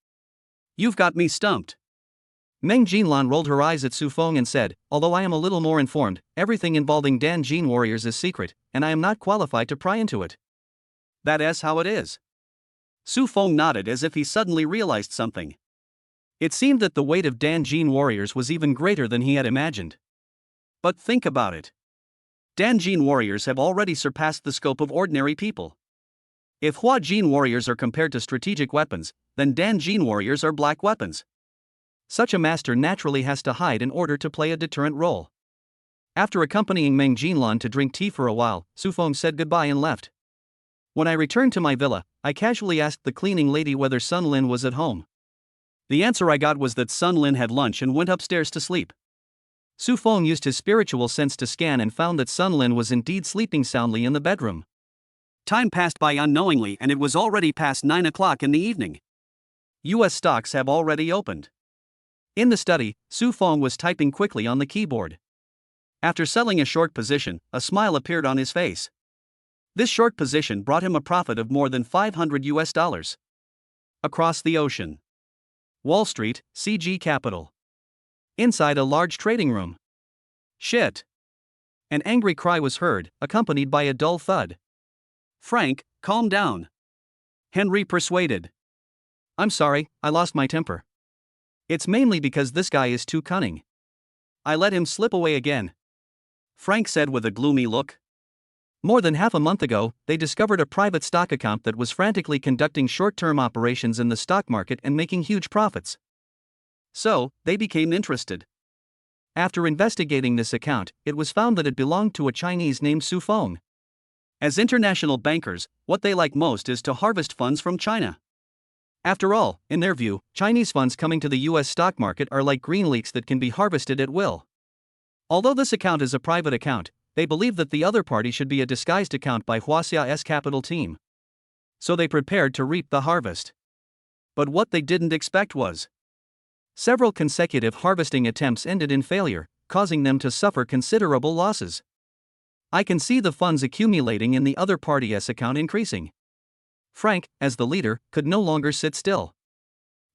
You've got me stumped. Meng Jinlan rolled her eyes at Su Feng and said, although I am a little more informed, everything involving Danjin warriors is secret, and I am not qualified to pry into it. That is how it is. Su Feng nodded as if he suddenly realized something. It seemed that the weight of Danjin warriors was even greater than he had imagined. But think about it. Danjin warriors have already surpassed the scope of ordinary people. If Huajin warriors are compared to strategic weapons, then Danjin warriors are black weapons. Such a master naturally has to hide in order to play a deterrent role. After accompanying Meng Jinlan to drink tea for a while, Su Feng said goodbye and left. When I returned to my villa, I casually asked the cleaning lady whether Sun Lin was at home. The answer I got was that Sun Lin had lunch and went upstairs to sleep. Su Feng used his spiritual sense to scan and found that Sun Lin was indeed sleeping soundly in the bedroom. Time passed by unknowingly and it was already past 9 o'clock in the evening. US stocks have already opened. In the study, Su Feng was typing quickly on the keyboard. After selling a short position, a smile appeared on his face. This short position brought him a profit of more than $500. Across the ocean. Wall Street, CG Capital. Inside a large trading room. Shit. An angry cry was heard, accompanied by a dull thud. Frank, calm down. Henry persuaded. I'm sorry, I lost my temper. It's mainly because this guy is too cunning. I let him slip away again. Frank said with a gloomy look. More than half a month ago, they discovered a private stock account that was frantically conducting short-term operations in the stock market and making huge profits. So, they became interested. After investigating this account, it was found that it belonged to a Chinese named Su Feng. As international bankers, what they like most is to harvest funds from China. After all, in their view, Chinese funds coming to the US stock market are like green leeks that can be harvested at will. Although this account is a private account, they believe that the other party should be a disguised account by Huasia's capital team. So they prepared to reap the harvest. But what they didn't expect was several consecutive harvesting attempts ended in failure, causing them to suffer considerable losses. I can see the funds accumulating in the other party's account increasing. Frank, as the leader, could no longer sit still.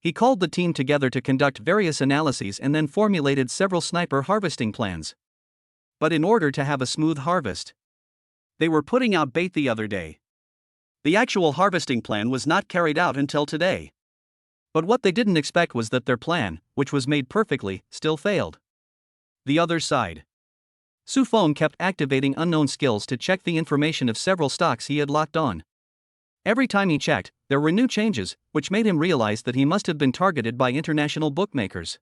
He called the team together to conduct various analyses and then formulated several sniper harvesting plans. But in order to have a smooth harvest, they were putting out bait the other day. The actual harvesting plan was not carried out until today. But what they didn't expect was that their plan, which was made perfectly, still failed. The other side. Su Feng kept activating unknown skills to check the information of several stocks he had locked on. Every time he checked, there were new changes, which made him realize that he must have been targeted by international bookmakers.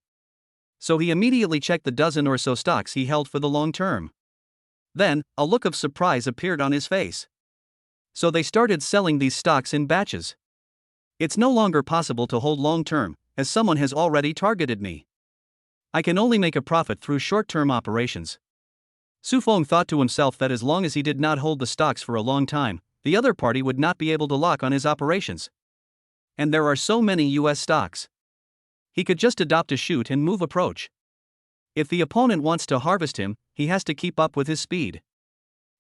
So he immediately checked the dozen or so stocks he held for the long term. Then, a look of surprise appeared on his face. So they started selling these stocks in batches. It's no longer possible to hold long term, as someone has already targeted me. I can only make a profit through short-term operations. Su Feng thought to himself that as long as he did not hold the stocks for a long time, the other party would not be able to lock on his operations. And there are so many US stocks. He could just adopt a shoot and move approach. If the opponent wants to harvest him, he has to keep up with his speed.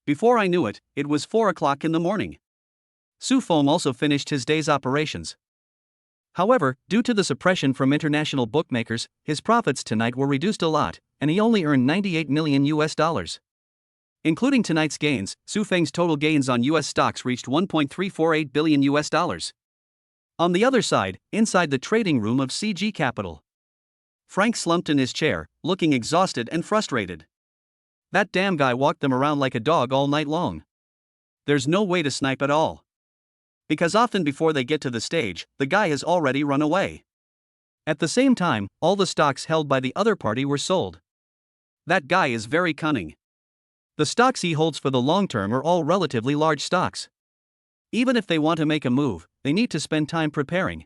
Before I knew it, it was 4 o'clock in the morning. Su Feng also finished his day's operations. However, due to the suppression from international bookmakers, his profits tonight were reduced a lot, and he only earned $98 million. Including tonight's gains, Su Feng's total gains on US stocks reached $1.348 billion. On the other side, inside the trading room of CG Capital, Frank slumped in his chair, looking exhausted and frustrated. That damn guy walked them around like a dog all night long. There's no way to snipe at all. Because often before they get to the stage, the guy has already run away. At the same time, all the stocks held by the other party were sold. That guy is very cunning. The stocks he holds for the long term are all relatively large stocks. Even if they want to make a move, they need to spend time preparing.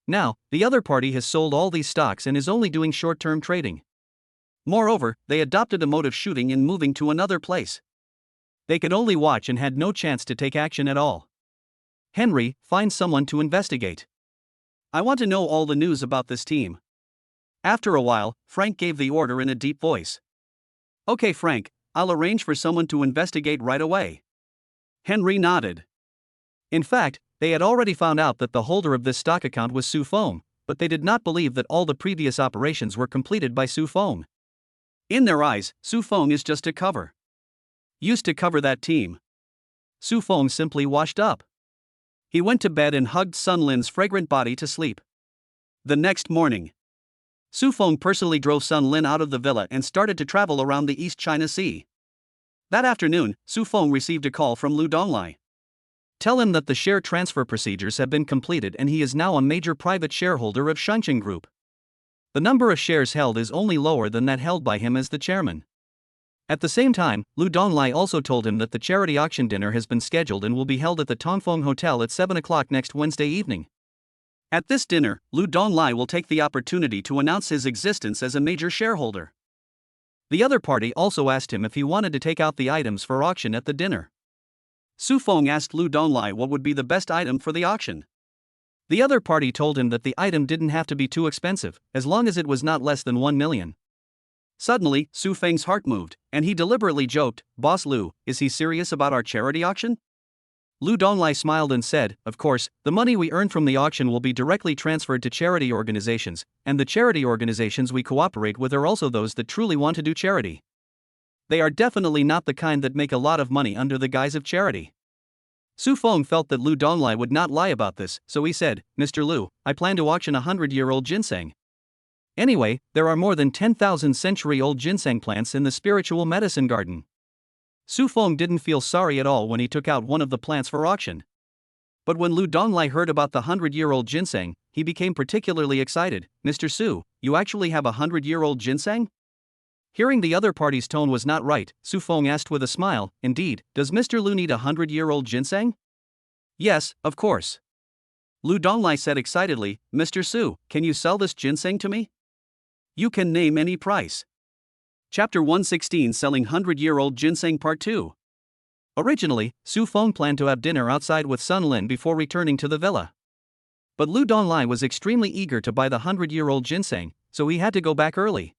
Now, the other party has sold all these stocks and is only doing short-term trading. Moreover, they adopted a mode of shooting and moving to another place. They could only watch and had no chance to take action at all. Henry, find someone to investigate. I want to know all the news about this team. After a while, Frank gave the order in a deep voice. Okay, Frank, I'll arrange for someone to investigate right away. Henry nodded. In fact, they had already found out that the holder of this stock account was Su Feng, but they did not believe that all the previous operations were completed by Su Feng. In their eyes, Su Feng is just a cover. Used to cover that team. Su Feng simply washed up. He went to bed and hugged Sun Lin's fragrant body to sleep. The next morning, Su Feng personally drove Sun Lin out of the villa and started to travel around the East China Sea. That afternoon, Su Feng received a call from Lu Donglai. Tell him that the share transfer procedures have been completed and he is now a major private shareholder of Shangqing Group. The number of shares held is only lower than that held by him as the chairman. At the same time, Lu Donglai also told him that the charity auction dinner has been scheduled and will be held at the Tongfeng Hotel at 7 o'clock next Wednesday evening. At this dinner, Lu Donglai will take the opportunity to announce his existence as a major shareholder. The other party also asked him if he wanted to take out the items for auction at the dinner. Su Feng asked Lu Donglai what would be the best item for the auction. The other party told him that the item didn't have to be too expensive, as long as it was not less than 1 million. Suddenly, Su Feng's heart moved, and he deliberately joked, "Boss Lu, is he serious about our charity auction?" Lu Donglai smiled and said, "Of course, the money we earn from the auction will be directly transferred to charity organizations, and the charity organizations we cooperate with are also those that truly want to do charity. They are definitely not the kind that make a lot of money under the guise of charity." Su Feng felt that Lu Donglai would not lie about this, so he said, "Mr. Lu, I plan to auction a 100-year-old ginseng. Anyway, there are more than 10,000 century-old ginseng plants in the spiritual medicine garden." Su Feng didn't feel sorry at all when he took out one of the plants for auction. But when Lu Donglai heard about the 100-year-old ginseng, he became particularly excited. "Mr. Su, you actually have a 100-year-old ginseng?" Hearing the other party's tone was not right, Su Feng asked with a smile, "Indeed, does Mr. Lu need a 100-year-old ginseng?" "Yes, of course." Lu Donglai said excitedly, "Mr. Su, can you sell this ginseng to me? You can name any price." Chapter 116, Selling 100-Year-Old Ginseng Part 2. Originally, Su Feng planned to have dinner outside with Sun Lin before returning to the villa. But Lu Donglai was extremely eager to buy the 100-year-old ginseng, so he had to go back early.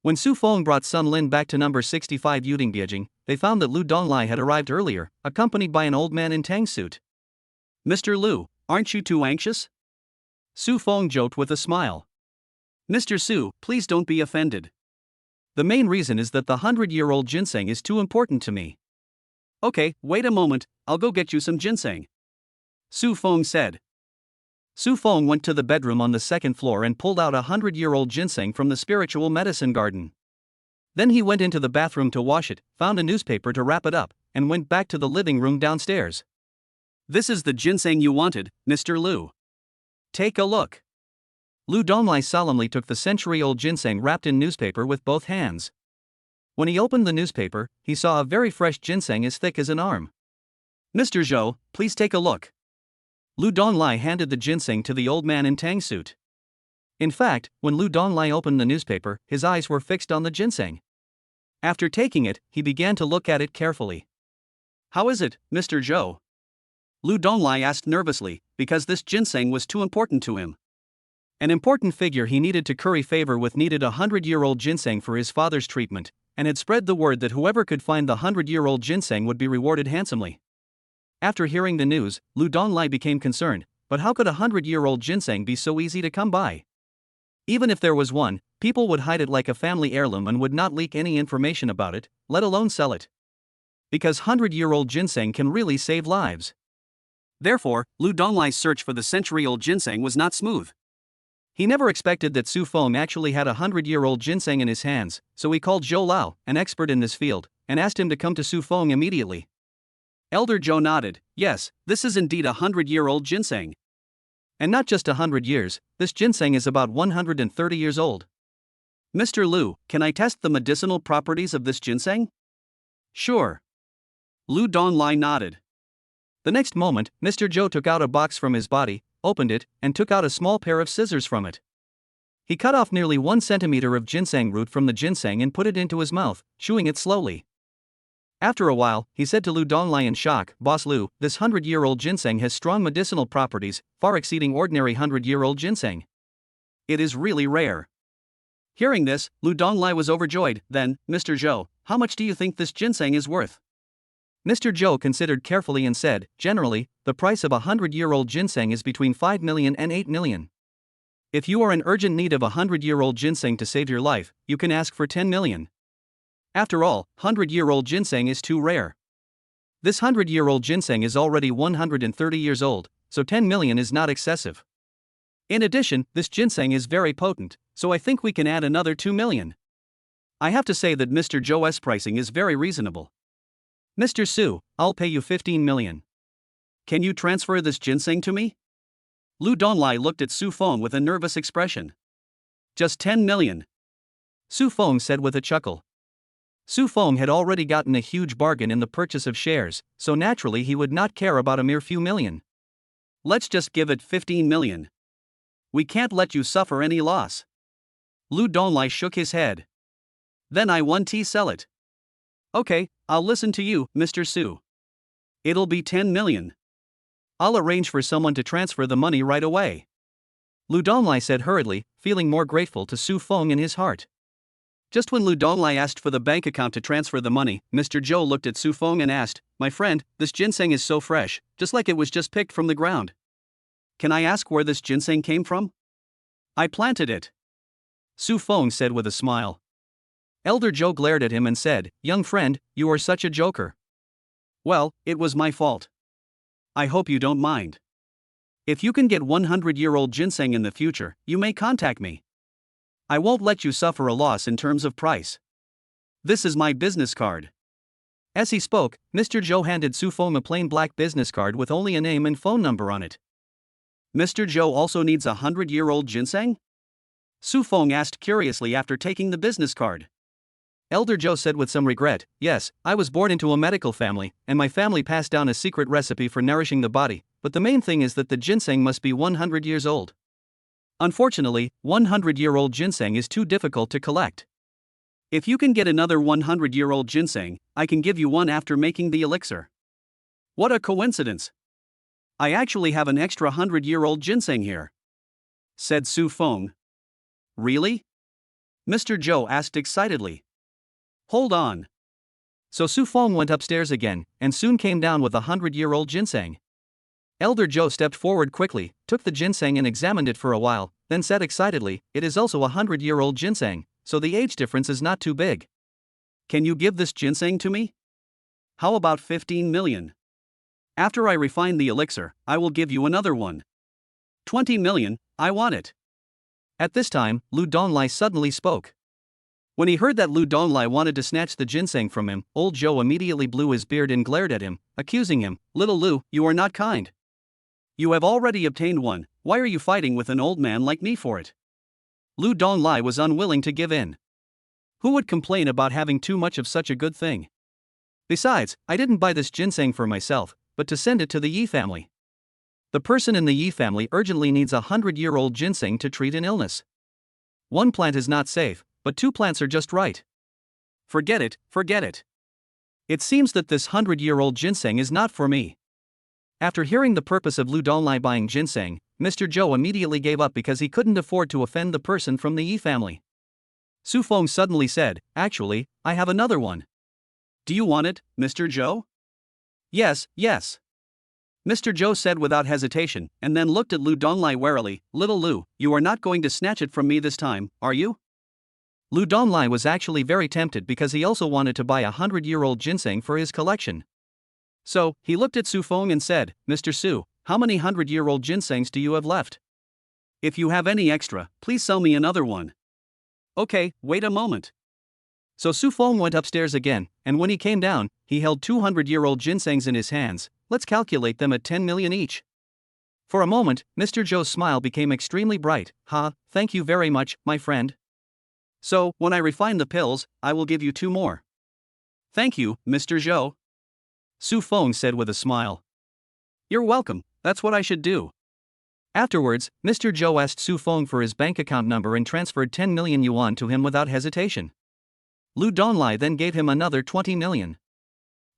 When Su Feng brought Sun Lin back to number 65 Yudingbiejing, they found that Lu Donglai had arrived earlier, accompanied by an old man in tang suit. Mr. Lu, aren't you too anxious? Su Feng joked with a smile. Mr. Su, please don't be offended. The main reason is that the 100-year-old ginseng is too important to me. Okay, wait a moment, I'll go get you some ginseng. Su Feng said. Su Feng went to the bedroom on the second floor and pulled out a 100-year-old ginseng from the spiritual medicine garden. Then he went into the bathroom to wash it, found a newspaper to wrap it up, and went back to the living room downstairs. This is the ginseng you wanted, Mr. Lu. Take a look. Lu Donglai solemnly took the century-old ginseng wrapped in newspaper with both hands. When he opened the newspaper, he saw a very fresh ginseng as thick as an arm. Mr. Zhou, please take a look. Lu Donglai handed the ginseng to the old man in tang suit. In fact, when Lu Donglai opened the newspaper, his eyes were fixed on the ginseng. After taking it, he began to look at it carefully. How is it, Mr. Zhou? Lu Donglai asked nervously, because this ginseng was too important to him. An important figure he needed to curry favor with needed a 100-year-old ginseng for his father's treatment, and had spread the word that whoever could find the 100-year-old ginseng would be rewarded handsomely. After hearing the news, Lu Donglai became concerned, but how could a 100-year-old ginseng be so easy to come by? Even if there was one, people would hide it like a family heirloom and would not leak any information about it, let alone sell it. Because 100-year-old ginseng can really save lives. Therefore, Lu Donglai's search for the century-old ginseng was not smooth. He never expected that Su Feng actually had a 100-year-old ginseng in his hands, so he called Zhou Lao, an expert in this field, and asked him to come to Su Feng immediately. Elder Zhou nodded. Yes, this is indeed a 100-year-old ginseng. And not just 100 years, this ginseng is about 130 years old. Mr. Lu, can I test the medicinal properties of this ginseng? Sure. Lu Donglai nodded. The next moment, Mr. Zhou took out a box from his body, opened it, and took out a small pair of scissors from it. He cut off nearly 1 centimeter of ginseng root from the ginseng and put it into his mouth, chewing it slowly. After a while, he said to Lu Donglai in shock, Boss Lu, this 100-year-old ginseng has strong medicinal properties, far exceeding ordinary 100-year-old ginseng. It is really rare. Hearing this, Lu Donglai was overjoyed. Then, Mr. Zhou, how much do you think this ginseng is worth? Mr. Zhou considered carefully and said, generally, the price of a 100-year-old ginseng is between 5 million and 8 million. If you are in urgent need of a 100-year-old ginseng to save your life, you can ask for 10 million. After all, 100-year-old ginseng is too rare. This 100-year-old ginseng is already 130 years old, so 10 million is not excessive. In addition, this ginseng is very potent, so I think we can add another 2 million. I have to say that Mr. Zhou's pricing is very reasonable. Mr. Su, I'll pay you 15 million. Can you transfer this ginseng to me? Lu Donglai looked at Su Feng with a nervous expression. Just 10 million. Su Feng said with a chuckle. Su Feng had already gotten a huge bargain in the purchase of shares, so naturally he would not care about a mere few million. Let's just give it 15 million. We can't let you suffer any loss. Lu Donglai shook his head. Then I want to sell it. Okay, I'll listen to you, Mr. Su. It'll be 10 million. I'll arrange for someone to transfer the money right away. Lu Donglai said hurriedly, feeling more grateful to Su Feng in his heart. Just when Lu Donglai asked for the bank account to transfer the money, Mr. Zhou looked at Su Feng and asked, My friend, this ginseng is so fresh, just like it was just picked from the ground. Can I ask where this ginseng came from? I planted it. Su Feng said with a smile. Elder Zhou glared at him and said, Young friend, you are such a joker. Well, it was my fault. I hope you don't mind. If you can get 100-year-old ginseng in the future, you may contact me. I won't let you suffer a loss in terms of price. This is my business card. As he spoke, Mr. Zhou handed Su Feng a plain black business card with only a name and phone number on it. Mr. Zhou also needs a 100-year-old ginseng? Su Feng asked curiously after taking the business card. Elder Zhou said with some regret, Yes, I was born into a medical family, and my family passed down a secret recipe for nourishing the body, but the main thing is that the ginseng must be 100 years old. Unfortunately, 100-year-old ginseng is too difficult to collect. If you can get another 100-year-old ginseng, I can give you one after making the elixir. What a coincidence! I actually have an extra 100-year-old ginseng here, said Su Feng. Really? Mr. Zhou asked excitedly. Hold on. So Su Feng went upstairs again, and soon came down with a 100-year-old ginseng. Elder Joe stepped forward quickly, took the ginseng and examined it for a while, then said excitedly, "It is also a 100-year-old ginseng, so the age difference is not too big." Can you give this ginseng to me? How about 15 million? After I refine the elixir, I will give you another one. 20 million, I want it. At this time, Lu Donglai suddenly spoke. When he heard that Lu Donglai wanted to snatch the ginseng from him, old Joe immediately blew his beard and glared at him, accusing him, "Little Lu, you are not kind. You have already obtained one, why are you fighting with an old man like me for it?" Lu Donglai was unwilling to give in. Who would complain about having too much of such a good thing? Besides, I didn't buy this ginseng for myself, but to send it to the Yi family. The person in the Yi family urgently needs a 100-year-old ginseng to treat an illness. One plant is not safe, but 2 plants are just right. Forget it, forget it. It seems that this 100-year-old ginseng is not for me. After hearing the purpose of Lu Donglai buying ginseng, Mr. Joe immediately gave up because he couldn't afford to offend the person from the Yi family. Su Feng suddenly said, "Actually, I have another one." Do you want it, Mr. Joe? Yes, yes. Mr. Joe said without hesitation, and then looked at Lu Donglai warily. "Little Lu, you are not going to snatch it from me this time, are you?" Lu Donglai was actually very tempted because he also wanted to buy a 100-year-old ginseng for his collection. So, he looked at Su Feng and said, "Mr. Su, how many 100-year-old ginsengs do you have left? If you have any extra, please sell me another one." "Okay, wait a moment." So Su Feng went upstairs again, and when he came down, he held 200-year-old ginsengs in his hands. Let's calculate them at 10 million each. For a moment, Mr. Joe's smile became extremely bright. Thank you very much, my friend. So, when I refine the pills, I will give you 2 more. Thank you, Mr. Joe. Su Feng said with a smile. You're welcome, that's what I should do. Afterwards, Mr. Joe asked Su Feng for his bank account number and transferred 10 million yuan to him without hesitation. Lu Donglai then gave him another 20 million.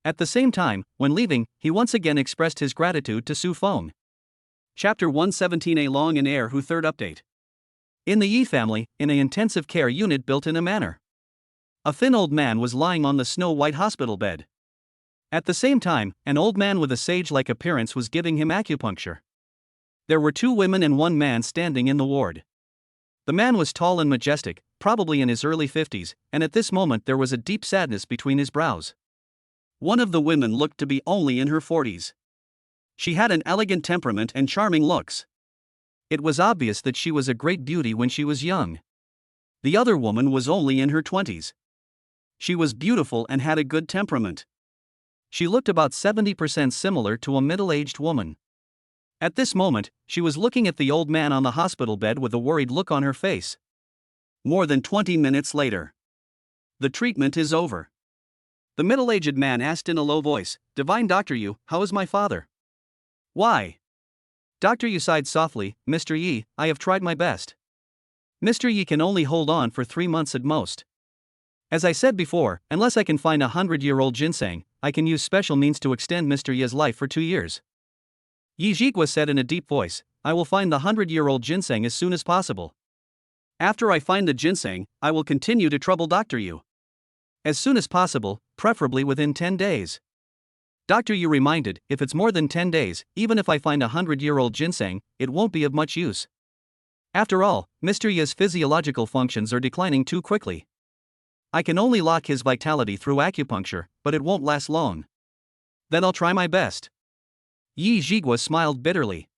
At the same time, when leaving, he once again expressed his gratitude to Su Feng. Chapter 117 A Long and Heir Who Third Update. In the Yi family, in an intensive care unit built in a manor, a thin old man was lying on the snow-white hospital bed. At the same time, an old man with a sage-like appearance was giving him acupuncture. There were 2 women and 1 man standing in the ward. The man was tall and majestic, probably in his early 50s, and at this moment there was a deep sadness between his brows. One of the women looked to be only in her 40s. She had an elegant temperament and charming looks. It was obvious that she was a great beauty when she was young. The other woman was only in her 20s. She was beautiful and had a good temperament. She looked about 70% similar to a middle-aged woman. At this moment, she was looking at the old man on the hospital bed with a worried look on her face. More than 20 minutes later. The treatment is over. The middle-aged man asked in a low voice, "Divine Dr. Yu, how is my father?" "Why?" Dr. Yu sighed softly, "Mr. Yi, I have tried my best. Mr. Yi can only hold on for 3 months at most. As I said before, unless I can find a 100-year-old ginseng, I can use special means to extend Mr. Yi's life for 2 years." Yi Jigua said in a deep voice, "I will find the 100-year-old ginseng as soon as possible. After I find the ginseng, I will continue to trouble Dr. Yu. As soon as possible, preferably within 10 days. Dr. Yu reminded, if it's more than 10 days, even if I find a 100-year-old ginseng, it won't be of much use. After all, Mr. Yi's physiological functions are declining too quickly. I can only lock his vitality through acupuncture, but it won't last long. Then I'll try my best." Yi Jigua smiled bitterly.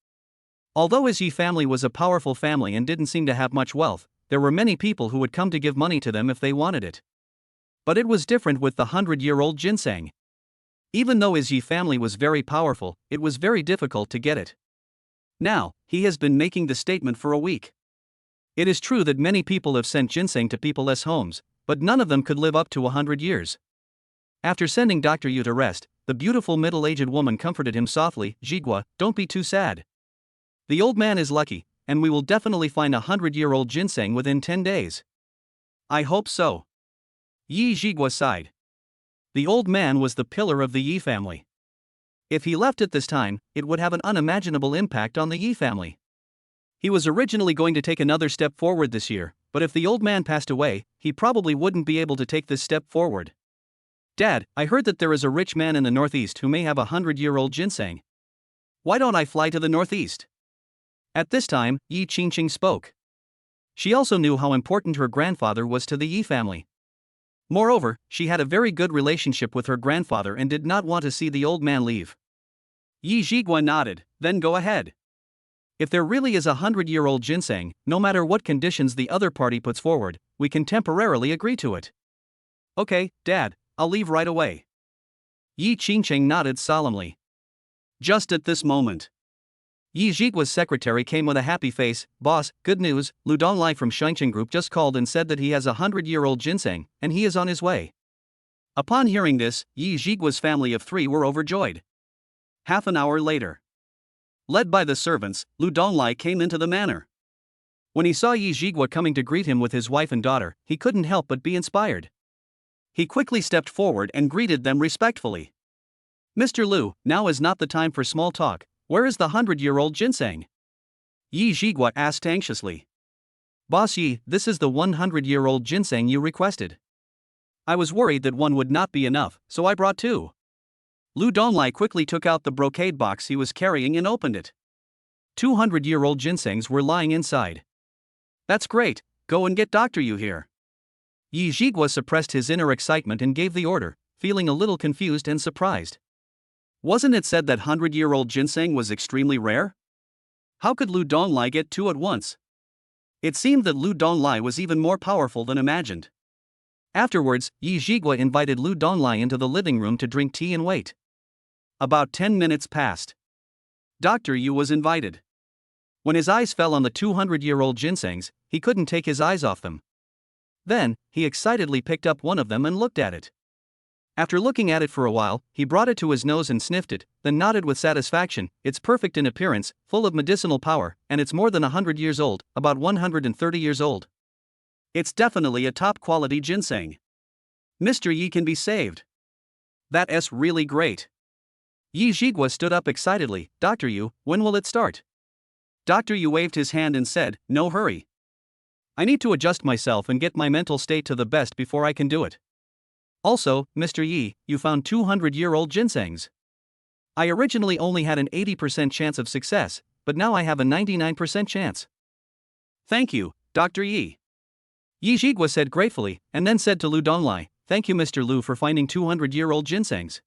Although his Yi family was a powerful family and didn't seem to have much wealth, there were many people who would come to give money to them if they wanted it. But it was different with the 100-year-old ginseng. Even though his Yi family was very powerful, it was very difficult to get it. Now, he has been making the statement for a week. It is true that many people have sent ginseng to people's homes, but none of them could live up to 100 years. After sending Dr. Yu to rest, the beautiful middle-aged woman comforted him softly, "Jigua, don't be too sad. The old man is lucky, and we will definitely find a 100-year-old ginseng within 10 days. I hope so." Yi Jigua sighed. The old man was the pillar of the Yi family. If he left at this time, it would have an unimaginable impact on the Yi family. He was originally going to take another step forward this year, but if the old man passed away, he probably wouldn't be able to take this step forward. "Dad, I heard that there is a rich man in the northeast who may have a 100-year-old ginseng. Why don't I fly to the northeast? At this time, Yi Qingqing spoke. She also knew how important her grandfather was to the Yi family. Moreover, she had a very good relationship with her grandfather and did not want to see the old man leave. Yi Zhiguo nodded, then go ahead. If there really is 100-year-old ginseng, no matter what conditions the other party puts forward, we can temporarily agree to it. Okay, Dad, I'll leave right away. Yi Qingqing nodded solemnly. Just at this moment, Yi Zhiguo's secretary came with a happy face. Boss, good news, Lu Donglai from Shengqing Group just called and said that he has 100-year-old ginseng, and he is on his way. Upon hearing this, Yi Zhiguo's family of 3 were overjoyed. Half an hour later, led by the servants, Lu Donglai came into the manor. When he saw Yi Zhiguo coming to greet him with his wife and daughter, he couldn't help but be inspired. He quickly stepped forward and greeted them respectfully. Mr. Lu, now is not the time for small talk. Where is the 100-year-old ginseng? Yi Zhiguo asked anxiously. Boss Yi, this is the 100-year-old ginseng you requested. I was worried that one would not be enough, so I brought 2. Lu Donglai quickly took out the brocade box he was carrying and opened it. 200-year-old ginsengs were lying inside. That's great, go and get Dr. Yu here. Yi Zhiguo suppressed his inner excitement and gave the order, feeling a little confused and surprised. Wasn't it said that 100-year-old ginseng was extremely rare? How could Lu Donglai get 2 at once? It seemed that Lu Donglai was even more powerful than imagined. Afterwards, Yi Zhiguo invited Lu Donglai into the living room to drink tea and wait. About 10 minutes passed. Dr. Yu was invited. When his eyes fell on the 200-year-old ginsengs, he couldn't take his eyes off them. Then, he excitedly picked up one of them and looked at it. After looking at it for a while, he brought it to his nose and sniffed it, then nodded with satisfaction. It's perfect in appearance, full of medicinal power, and it's more than 100 years old, about 130 years old. It's definitely a top-quality ginseng. Mr. Yi can be saved. That's really great. Yi Zhiguo stood up excitedly. Dr. Yu, when will it start? Dr. Yu waved his hand and said, no hurry. I need to adjust myself and get my mental state to the best before I can do it. Also, Mr. Yi, you found 200-year-old ginsengs. I originally only had an 80% chance of success, but now I have a 99% chance. Thank you, Dr. Yi. Yi Zhiguo said gratefully, and then said to Lu Donglai, thank you Mr. Lu for finding 200-year-old ginsengs.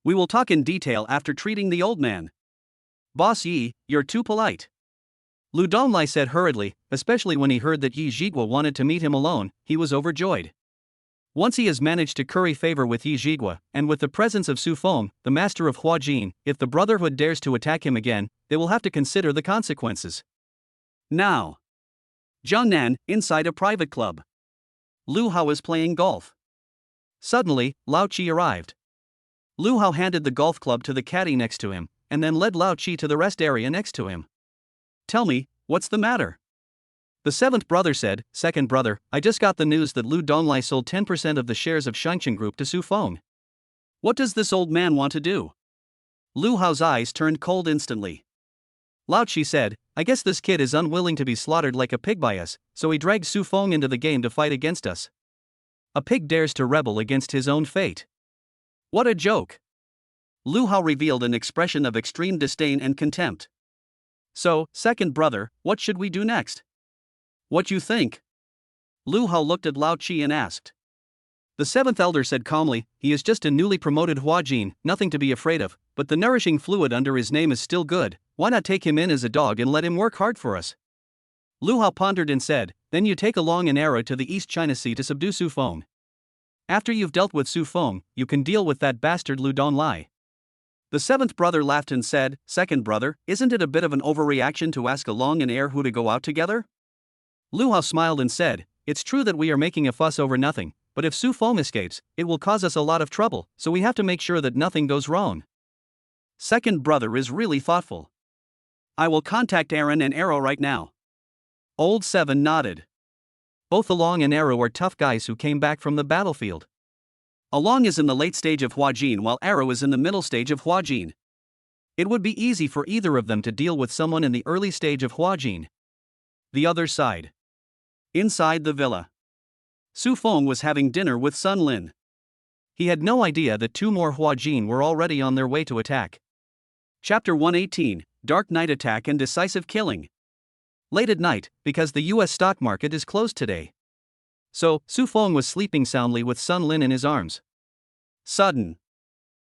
We will talk in detail after treating the old man. Boss Yi, you're too polite. Lu Donglai said hurriedly, especially when he heard that Yi Zhiguo wanted to meet him alone, he was overjoyed. Once he has managed to curry favor with Yi Zhiguo, and with the presence of Su Feng, the master of Huajin, if the Brotherhood dares to attack him again, they will have to consider the consequences. Now, Jiangnan, inside a private club. Lu Hao is playing golf. Suddenly, Lao Qi arrived. Lu Hao handed the golf club to the caddy next to him, and then led Lao Qi to the rest area next to him. Tell me, what's the matter? The 7th brother said, Second brother, I just got the news that Lu Donglai sold 10% of the shares of Shengqing Group to Su Feng. What does this old man want to do? Lu Hao's eyes turned cold instantly. Lao Qi said, I guess this kid is unwilling to be slaughtered like a pig by us, so he dragged Su Feng into the game to fight against us. A pig dares to rebel against his own fate. What a joke! Lu Hao revealed an expression of extreme disdain and contempt. So, second brother, what should we do next? What you think? Lu Hao looked at Lao Qi and asked. The 7th elder said calmly, he is just a newly promoted Huajin, nothing to be afraid of, but the nourishing fluid under his name is still good, why not take him in as a dog and let him work hard for us? Lu Hao pondered and said, then you take along an arrow to the East China Sea to subdue Su Feng. After you've dealt with Su Feng, you can deal with that bastard Lu Donglai. The 7th brother laughed and said, Second brother, isn't it a bit of an overreaction to ask along an heir who to go out together? Lu Hao smiled and said, it's true that we are making a fuss over nothing, but if Su Feng escapes, it will cause us a lot of trouble, so we have to make sure that nothing goes wrong. Second brother is really thoughtful. I will contact Aaron and Arrow right now. Old 7 nodded. Both Along and Arrow are tough guys who came back from the battlefield. Along is in the late stage of Huajin while Arrow is in the middle stage of Huajin. It would be easy for either of them to deal with someone in the early stage of Huajin. The other side. Inside the villa. Su Feng was having dinner with Sun Lin. He had no idea that 2 more Huajin were already on their way to attack. Chapter 118, Dark Night Attack and Decisive Killing. Late at night, because the US stock market is closed today. So, Su Feng was sleeping soundly with Sun Lin in his arms. Sudden.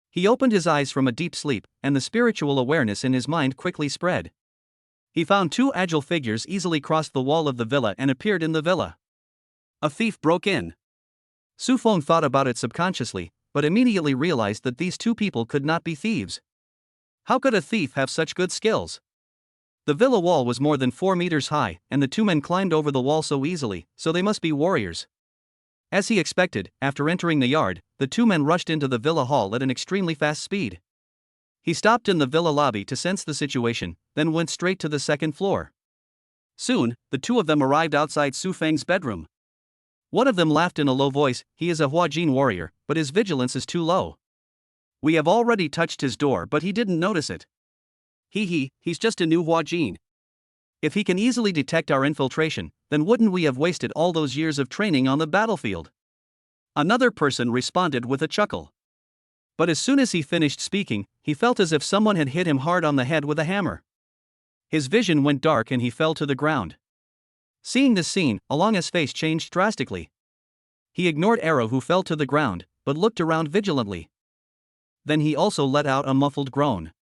He opened his eyes from a deep sleep, and the spiritual awareness in his mind quickly spread. He found two agile figures easily crossed the wall of the villa and appeared in the villa. A thief broke in. Su Feng thought about it subconsciously, but immediately realized that these two people could not be thieves. How could a thief have such good skills? The villa wall was more than 4 meters high, and the two men climbed over the wall so easily, so they must be warriors. As he expected, after entering the yard, the two men rushed into the villa hall at an extremely fast speed. He stopped in the villa lobby to sense the situation, then went straight to the second floor. Soon, the two of them arrived outside Su Feng's bedroom. One of them laughed in a low voice. He is a Huajin warrior, but his vigilance is too low. We have already touched his door, but he didn't notice it. He's just a new Huajin. If he can easily detect our infiltration, then wouldn't we have wasted all those years of training on the battlefield? Another person responded with a chuckle. But as soon as he finished speaking, he felt as if someone had hit him hard on the head with a hammer. His vision went dark and he fell to the ground. Seeing this scene, Along's face changed drastically. He ignored Arrow, who fell to the ground, but looked around vigilantly. Then he also let out a muffled groan.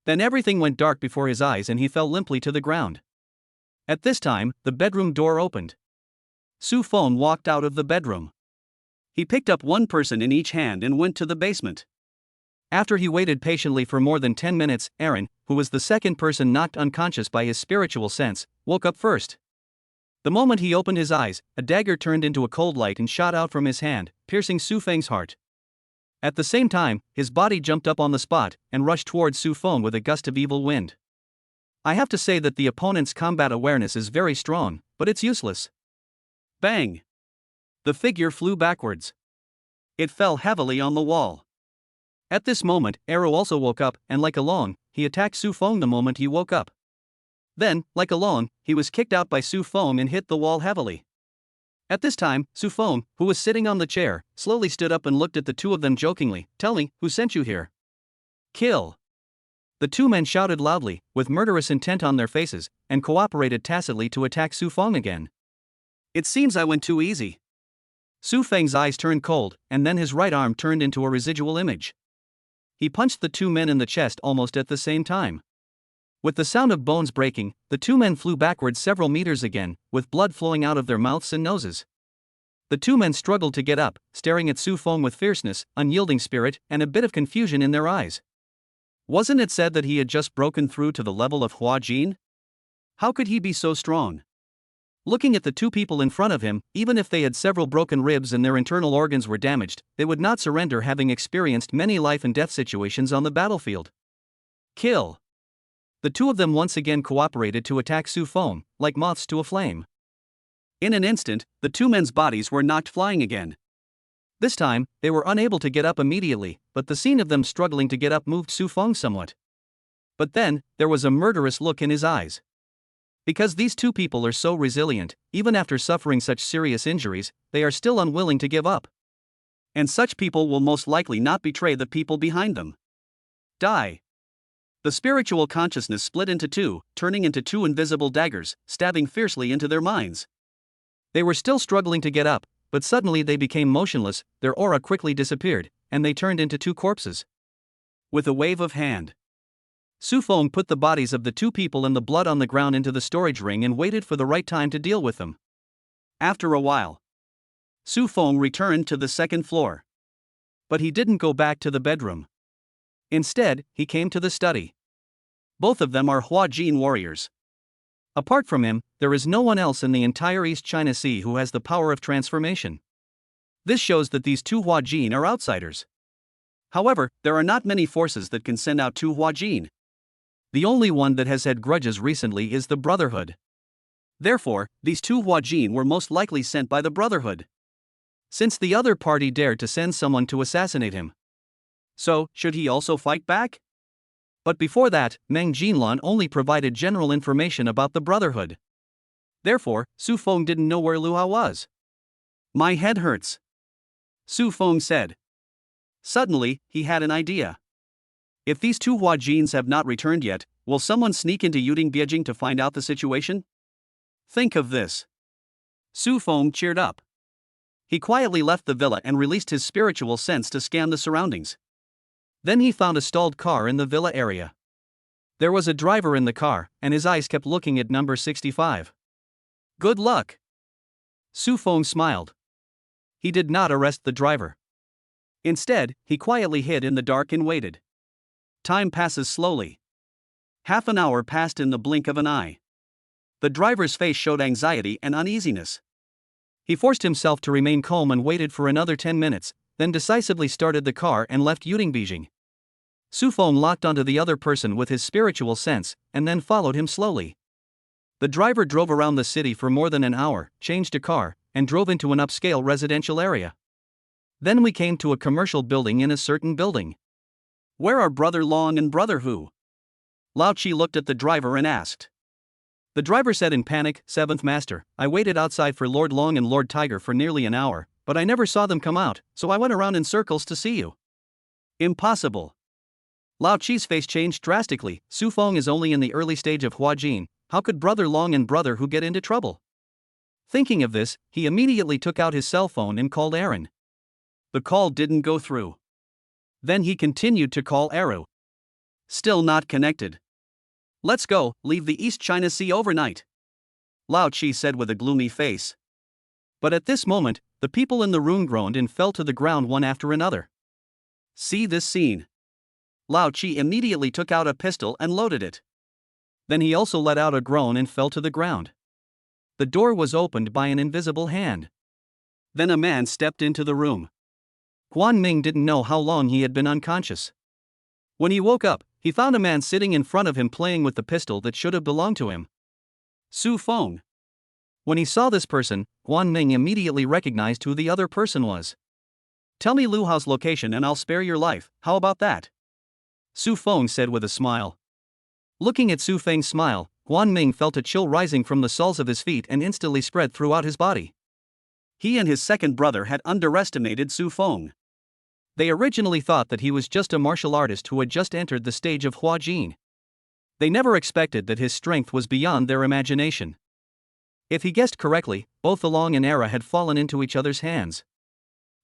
Then everything went dark before his eyes and he fell limply to the ground. At this time, the bedroom door opened. Su Feng walked out of the bedroom. He picked up one person in each hand and went to the basement. After he waited patiently for more than 10 minutes, Aaron, who was the second person knocked unconscious by his spiritual sense, woke up first. The moment he opened his eyes, a dagger turned into a cold light and shot out from his hand, piercing Su Feng's heart. At the same time, his body jumped up on the spot and rushed towards Su Feng with a gust of evil wind. I have to say that the opponent's combat awareness is very strong, but it's useless. Bang! The figure flew backwards. It fell heavily on the wall. At this moment, Arrow also woke up, and like Along, he attacked Su Feng the moment he woke up. Then, like Along, he was kicked out by Su Feng and hit the wall heavily. At this time, Su Feng, who was sitting on the chair, slowly stood up and looked at the two of them jokingly. Tell me, who sent you here? Kill! The two men shouted loudly, with murderous intent on their faces, and cooperated tacitly to attack Su Feng again. It seems I went too easy. Su Feng's eyes turned cold, and then his right arm turned into a residual image. He punched the two men in the chest almost at the same time. With the sound of bones breaking, the two men flew backwards several meters again, with blood flowing out of their mouths and noses. The two men struggled to get up, staring at Su Feng with fierceness, unyielding spirit, and a bit of confusion in their eyes. Wasn't it said that he had just broken through to the level of Huajin? How could he be so strong? Looking at the two people in front of him, even if they had several broken ribs and their internal organs were damaged, they would not surrender, having experienced many life and death situations on the battlefield. Kill! The two of them once again cooperated to attack Su Feng, like moths to a flame. In an instant, the two men's bodies were knocked flying again. This time, they were unable to get up immediately, but the scene of them struggling to get up moved Su Feng somewhat. But then, there was a murderous look in his eyes. Because these two people are so resilient, even after suffering such serious injuries, they are still unwilling to give up. And such people will most likely not betray the people behind them. Die! The spiritual consciousness split into two, turning into two invisible daggers, stabbing fiercely into their minds. They were still struggling to get up, but suddenly they became motionless, their aura quickly disappeared, and they turned into two corpses. With a wave of hand, Su Feng put the bodies of the two people and the blood on the ground into the storage ring and waited for the right time to deal with them. After a while, Su Feng returned to the second floor. But he didn't go back to the bedroom. Instead, he came to the study. Both of them are Huajin warriors. Apart from him, there is no one else in the entire East China Sea who has the power of transformation. This shows that these two Huajin are outsiders. However, there are not many forces that can send out two Huajin. The only one that has had grudges recently is the Brotherhood. Therefore, these two Huajin were most likely sent by the Brotherhood, since the other party dared to send someone to assassinate him. So, should he also fight back? But before that, Meng Jinlan only provided general information about the Brotherhood. Therefore, Su Feng didn't know where Luhao was. My head hurts, Su Feng said. Suddenly, he had an idea. If these two Huajins have not returned yet, will someone sneak into Yuding to find out the situation? Think of this. Su Feng cheered up. He quietly left the villa and released his spiritual sense to scan the surroundings. Then he found a stalled car in the villa area. There was a driver in the car, and his eyes kept looking at number 65. Good luck. Su Feng smiled. He did not arrest the driver. Instead, he quietly hid in the dark and waited. Time passes slowly. Half an hour passed in the blink of an eye. The driver's face showed anxiety and uneasiness. He forced himself to remain calm and waited for another 10 minutes, then decisively started the car and left Yuding. Su Feng locked onto the other person with his spiritual sense, and then followed him slowly. The driver drove around the city for more than an hour, changed a car, and drove into an upscale residential area. Then we came to a commercial building in a certain building. Where are Brother Long and Brother Hu? Lao Chi looked at the driver and asked. The driver said in panic, "Seventh Master, I waited outside for Lord Long and Lord Tiger for nearly an hour, but I never saw them come out, so I went around in circles to see you." Impossible. Lao Chi's face changed drastically. Su Feng is only in the early stage of Huajin. How could Brother Long and Brother Hu get into trouble? Thinking of this, he immediately took out his cell phone and called Aaron. The call didn't go through. Then he continued to call Aru. Still not connected. Let's go, leave the East China Sea overnight, Lao Chi said with a gloomy face. But at this moment, the people in the room groaned and fell to the ground one after another. See this scene. Lao Chi immediately took out a pistol and loaded it. Then he also let out a groan and fell to the ground. The door was opened by an invisible hand. Then a man stepped into the room. Guan Ming didn't know how long he had been unconscious. When he woke up, he found a man sitting in front of him playing with the pistol that should have belonged to him. Su Feng. When he saw this person, Guan Ming immediately recognized who the other person was. Tell me Lu Hao's location and I'll spare your life, how about that? Su Feng said with a smile. Looking at Su Feng's smile, Guan Ming felt a chill rising from the soles of his feet and instantly spread throughout his body. He and his second brother had underestimated Su Feng. They originally thought that he was just a martial artist who had just entered the stage of Huajin. They never expected that his strength was beyond their imagination. If he guessed correctly, both Along and Era had fallen into each other's hands.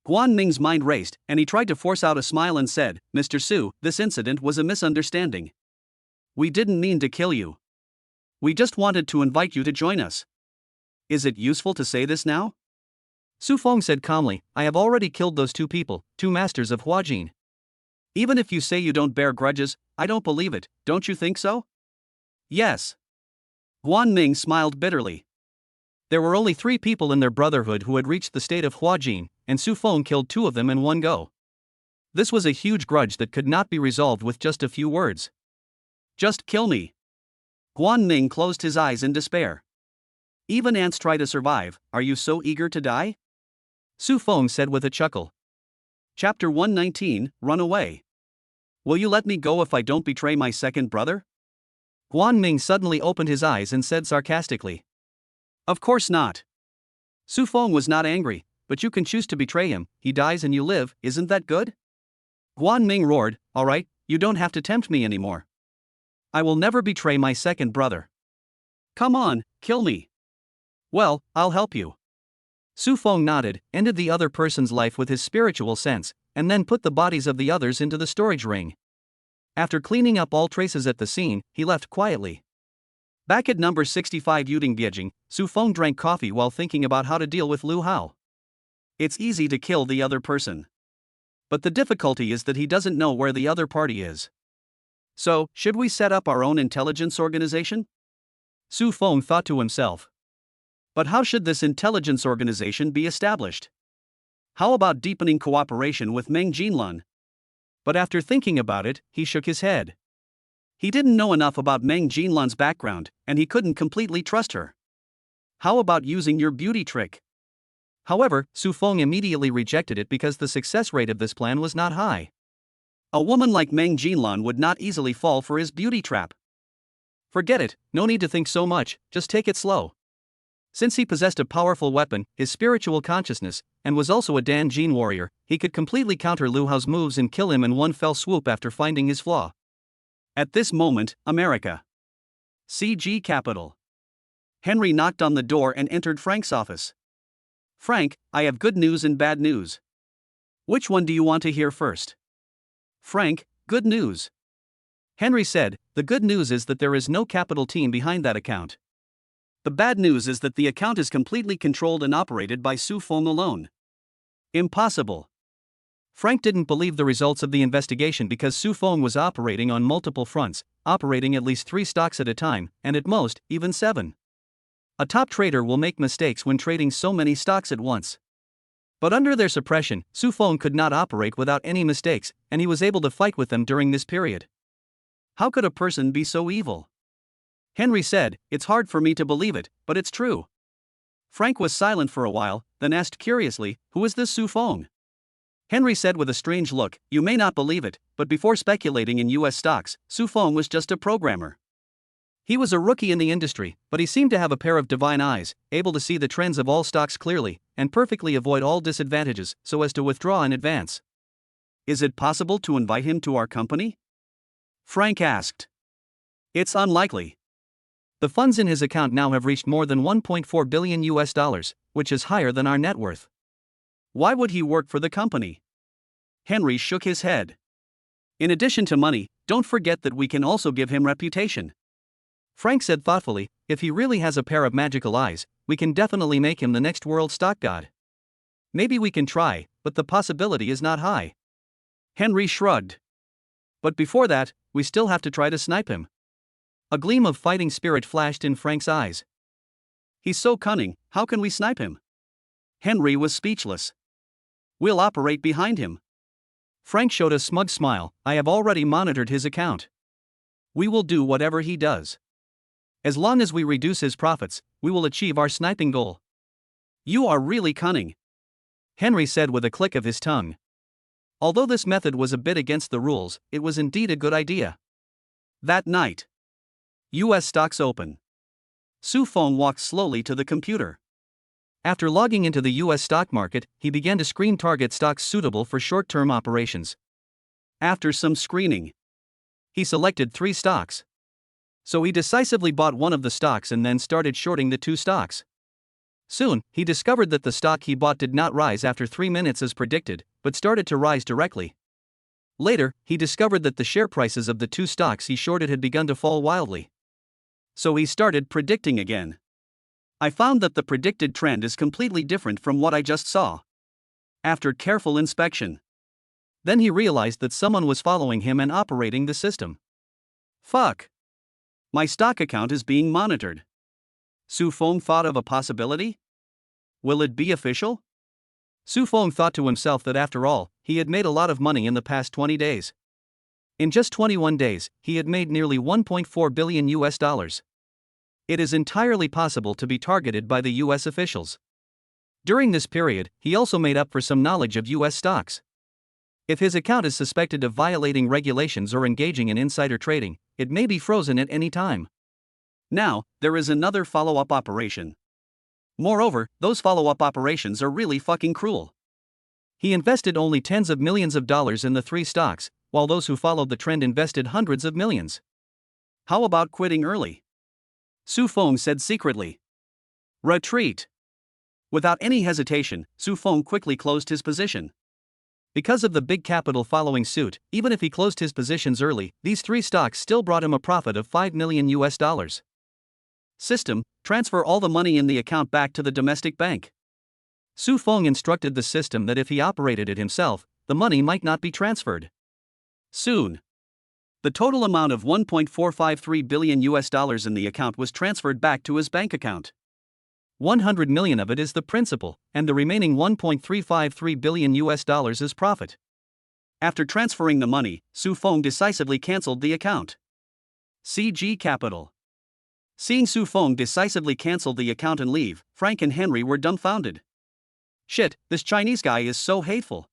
Guan Ming's mind raced, and he tried to force out a smile and said, "Mr. Su, this incident was a misunderstanding. We didn't mean to kill you. We just wanted to invite you to join us. Is it useful to say this now?" Su Feng said calmly, "I have already killed those two people, two masters of Huajin. Even if you say you don't bear grudges, I don't believe it, don't you think so?" "Yes." Guan Ming smiled bitterly. There were only 3 people in their brotherhood who had reached the state of Huajin, and Su Feng killed 2 of them in one go. This was a huge grudge that could not be resolved with just a few words. "Just kill me." Guan Ming closed his eyes in despair. "Even ants try to survive, are you so eager to die?" Su Feng said with a chuckle. Chapter 119, Run Away. Will you let me go if I don't betray my second brother? Guan Ming suddenly opened his eyes and said sarcastically. Of course not. Su Feng was not angry, but you can choose to betray him, he dies and you live, isn't that good? Guan Ming roared, alright, you don't have to tempt me anymore. I will never betray my second brother. Come on, kill me. Well, I'll help you. Su Feng nodded, ended the other person's life with his spiritual sense, and then put the bodies of the others into the storage ring. After cleaning up all traces at the scene, he left quietly. Back at number 65 Yuding, Su Feng drank coffee while thinking about how to deal with Lu Hao. It's easy to kill the other person. But the difficulty is that he doesn't know where the other party is. So, should we set up our own intelligence organization? Su Feng thought to himself. But how should this intelligence organization be established? How about deepening cooperation with Meng Jinlun? But after thinking about it, he shook his head. He didn't know enough about Meng Jinlun's background, and he couldn't completely trust her. How about using your beauty trick? However, Su Feng immediately rejected it because the success rate of this plan was not high. A woman like Meng Jinlun would not easily fall for his beauty trap. Forget it, no need to think so much, just take it slow. Since he possessed a powerful weapon, his spiritual consciousness, and was also a Dan Gene warrior, he could completely counter Liu Hao's moves and kill him in one fell swoop after finding his flaw. At this moment, America. CG Capital. Henry knocked on the door and entered Frank's office. Frank, I have good news and bad news. Which one do you want to hear first? Frank, good news. Henry said, the good news is that there is no capital team behind that account. The bad news is that the account is completely controlled and operated by Su Feng alone. Impossible. Frank didn't believe the results of the investigation because Su Feng was operating on multiple fronts, operating at least 3 stocks at a time, and at most, even 7. A top trader will make mistakes when trading so many stocks at once. But under their suppression, Su Feng could not operate without any mistakes, and he was able to fight with them during this period. How could a person be so evil? Henry said, it's hard for me to believe it, but it's true. Frank was silent for a while, then asked curiously, who is this Su Feng? Henry said with a strange look, you may not believe it, but before speculating in US stocks, Su Feng was just a programmer. He was a rookie in the industry, but he seemed to have a pair of divine eyes, able to see the trends of all stocks clearly, and perfectly avoid all disadvantages, so as to withdraw in advance. Is it possible to invite him to our company? Frank asked. It's unlikely. The funds in his account now have reached more than 1.4 billion US dollars, which is higher than our net worth. Why would he work for the company? Henry shook his head. In addition to money, don't forget that we can also give him reputation. Frank said thoughtfully, if he really has a pair of magical eyes, we can definitely make him the next world stock god. Maybe we can try, but the possibility is not high. Henry shrugged. But before that, we still have to try to snipe him. A gleam of fighting spirit flashed in Frank's eyes. He's so cunning, how can we snipe him? Henry was speechless. We'll operate behind him. Frank showed a smug smile, I have already monitored his account. We will do whatever he does. As long as we reduce his profits, we will achieve our sniping goal. You are really cunning, Henry said with a click of his tongue. Although this method was a bit against the rules, it was indeed a good idea. That night. US stocks open. Su Feng walked slowly to the computer. After logging into the US stock market, he began to screen target stocks suitable for short-term operations. After some screening, he selected 3 stocks. So he decisively bought one of the stocks and then started shorting the 2 stocks. Soon, he discovered that the stock he bought did not rise after 3 minutes as predicted, but started to rise directly. Later, he discovered that the share prices of the 2 stocks he shorted had begun to fall wildly. So he started predicting again. I found that the predicted trend is completely different from what I just saw. After careful inspection, then he realized that someone was following him and operating the system. Fuck. My stock account is being monitored. Su Feng thought of a possibility? Will it be official? Su Feng thought to himself that after all, he had made a lot of money in the past 20 days. In just 21 days, he had made nearly 1.4 billion US dollars. It is entirely possible to be targeted by the US officials. During this period, he also made up for some knowledge of US stocks. If his account is suspected of violating regulations or engaging in insider trading, it may be frozen at any time. Now, there is another follow-up operation. Moreover, those follow-up operations are really fucking cruel. He invested only tens of millions of dollars in the 3 stocks, while those who followed the trend invested hundreds of millions. How about quitting early? Su Feng said secretly. Retreat. Without any hesitation, Su Feng quickly closed his position. Because of the big capital following suit, even if he closed his positions early, these 3 stocks still brought him a profit of 5 million US dollars. System, transfer all the money in the account back to the domestic bank. Su Feng instructed the system that if he operated it himself, the money might not be transferred. Soon, the total amount of 1.453 billion US dollars in the account was transferred back to his bank account. 100 million of it is the principal, and the remaining 1.353 billion US dollars is profit. After transferring the money, Su Feng decisively cancelled the account. CG Capital. Seeing Su Feng decisively cancel the account and leave, Frank and Henry were dumbfounded. Shit, this Chinese guy is so hateful.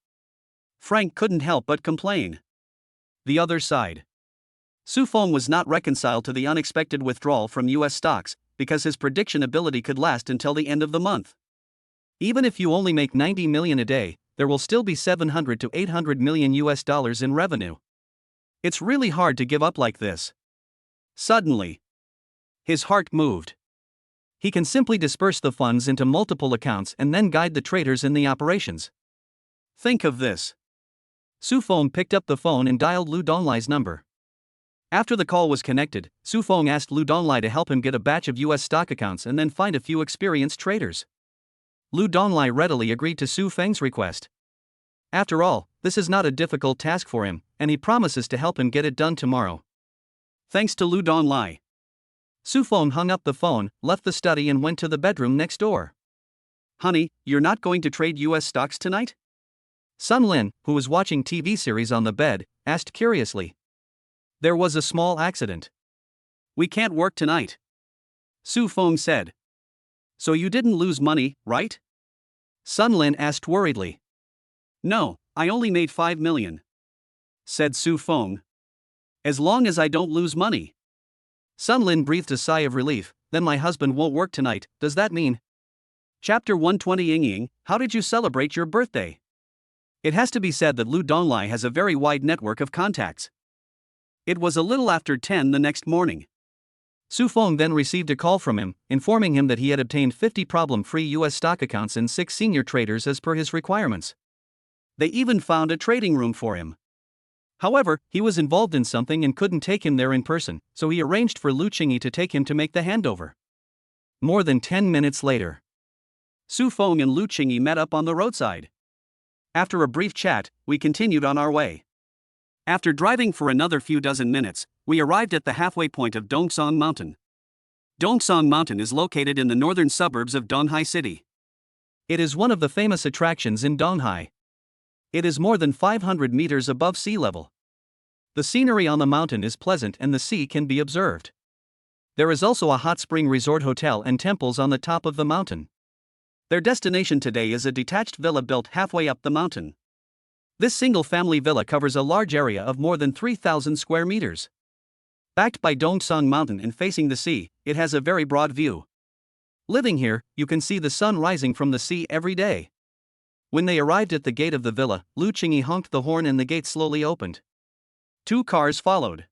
Frank couldn't help but complain. The other side. Su Feng was not reconciled to the unexpected withdrawal from US stocks, because his prediction ability could last until the end of the month. Even if you only make 90 million a day, there will still be 700 to 800 million US dollars in revenue. It's really hard to give up like this. Suddenly, his heart moved. He can simply disperse the funds into multiple accounts and then guide the traders in the operations. Think of this. Su Feng picked up the phone and dialed Lu Donglai's number. After the call was connected, Su Feng asked Lu Donglai to help him get a batch of US stock accounts and then find a few experienced traders. Lu Donglai readily agreed to Su Feng's request. After all, this is not a difficult task for him, and he promises to help him get it done tomorrow. Thanks to Lu Donglai. Su Feng hung up the phone, left the study and went to the bedroom next door. Honey, you're not going to trade US stocks tonight? Sun Lin, who was watching TV series on the bed, asked curiously. There was a small accident. We can't work tonight. Su Feng said. So you didn't lose money, right? Sun Lin asked worriedly. No, I only made 5 million. Said Su Feng. As long as I don't lose money. Sun Lin breathed a sigh of relief. Then my husband won't work tonight, does that mean? Chapter 120 Ying, how did you celebrate your birthday? It has to be said that Lu Donglai has a very wide network of contacts. It was a little after 10 the next morning. Su Feng then received a call from him, informing him that he had obtained 50 problem-free US stock accounts and 6 senior traders as per his requirements. They even found a trading room for him. However, he was involved in something and couldn't take him there in person, so he arranged for Lu Qingyi to take him to make the handover. More than 10 minutes later, Su Feng and Lu Qingyi met up on the roadside. After a brief chat, we continued on our way. After driving for another few dozen minutes, we arrived at the halfway point of Dongsong Mountain. Dongsong Mountain is located in the northern suburbs of Donghai City. It is one of the famous attractions in Donghai. It is more than 500 meters above sea level. The scenery on the mountain is pleasant and the sea can be observed. There is also a hot spring resort hotel and temples on the top of the mountain. Their destination today is a detached villa built halfway up the mountain. This single-family villa covers a large area of more than 3,000 square meters. Backed by Dongsong Mountain and facing the sea, it has a very broad view. Living here, you can see the sun rising from the sea every day. When they arrived at the gate of the villa, Lu Qingyi honked the horn and the gate slowly opened. 2 cars followed.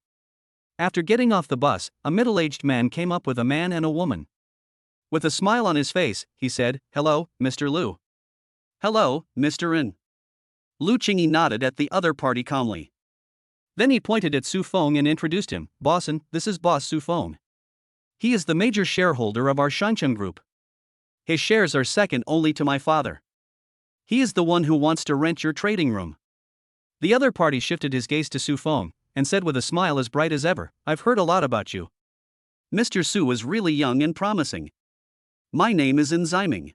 After getting off the bus, a middle-aged man came up with a man and a woman. With a smile on his face, he said, "Hello, Mr. Lu." "Hello, Mr. In." Lu Qingyi nodded at the other party calmly. Then he pointed at Su Feng and introduced him. "Bossin, this is Boss Su Feng. He is the major shareholder of our Shangcheng group. His shares are second only to my father. He is the one who wants to rent your trading room." The other party shifted his gaze to Su Feng and said with a smile as bright as ever, "I've heard a lot about you." Mr. Su is really young and promising. My name is In Ziming.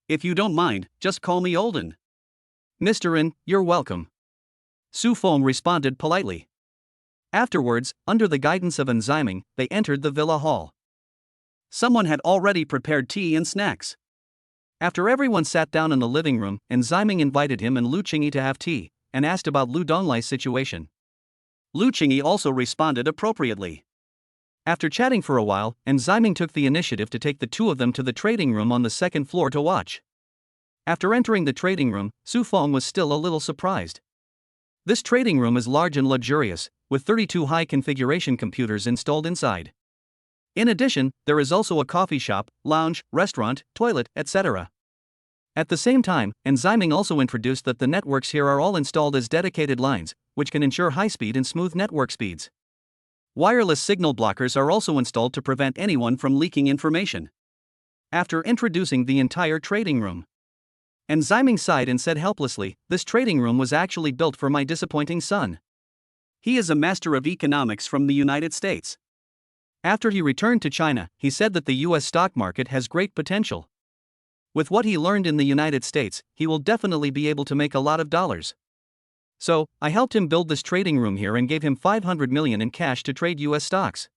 If you don't mind, just call me Olden. "Mr. In, you're welcome." Su Feng responded politely. Afterwards, under the guidance of In Ziming, they entered the villa hall. Someone had already prepared tea and snacks. After everyone sat down in the living room, In Ziming invited him and Lu Qingyi to have tea, and asked about Lu Donglai's situation. Lu Qingyi also responded appropriately. After chatting for a while, In Ziming took the initiative to take the 2 of them to the trading room on the second floor to watch. After entering the trading room, Su Feng was still a little surprised. This trading room is large and luxurious, with 32 high-configuration computers installed inside. In addition, there is also a coffee shop, lounge, restaurant, toilet, etc. At the same time, In Ziming also introduced that the networks here are all installed as dedicated lines, which can ensure high-speed and smooth network speeds. Wireless signal blockers are also installed to prevent anyone from leaking information. After introducing the entire trading room, In Ziming sighed and said helplessly, "This trading room was actually built for my disappointing son. He is a master of economics from the United States. After he returned to China, he said that the US stock market has great potential. With what he learned in the United States, he will definitely be able to make a lot of dollars. So, I helped him build this trading room here and gave him 500 million in cash to trade US stocks.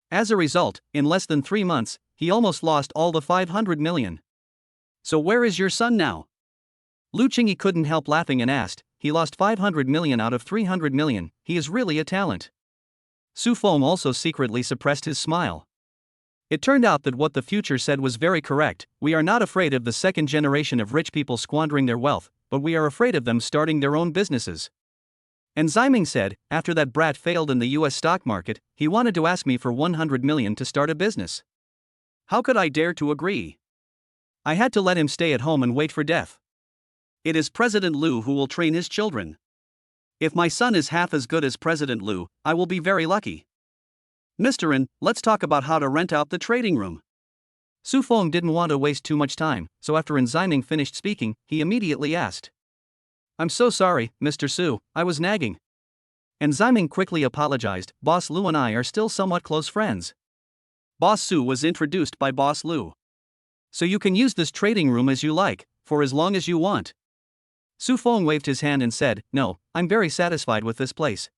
As a result, in less than 3 months, he almost lost all the 500 million. So where is your son now?" Lu Qingyi couldn't help laughing and asked, "He lost 500 million out of 300 million, he is really a talent." Su Feng also secretly suppressed his smile. It turned out that what the future said was very correct. We are not afraid of the second generation of rich people squandering their wealth, but we are afraid of them starting their own businesses. And Ziming said, after that brat failed in the US stock market, he wanted to ask me for 100 million to start a business. How could I dare to agree? I had to let him stay at home and wait for death. It is President Liu who will train his children. If my son is half as good as President Liu, I will be very lucky. Mr. Ren, let's talk about how to rent out the trading room. Su Feng didn't want to waste too much time, so after Ziming finished speaking, he immediately asked. I'm so sorry, Mr. Su, I was nagging. And Ziming quickly apologized. Boss Liu and I are still somewhat close friends. Boss Su was introduced by Boss Liu. So you can use this trading room as you like, for as long as you want. Su Feng waved his hand and said, no, I'm very satisfied with this place.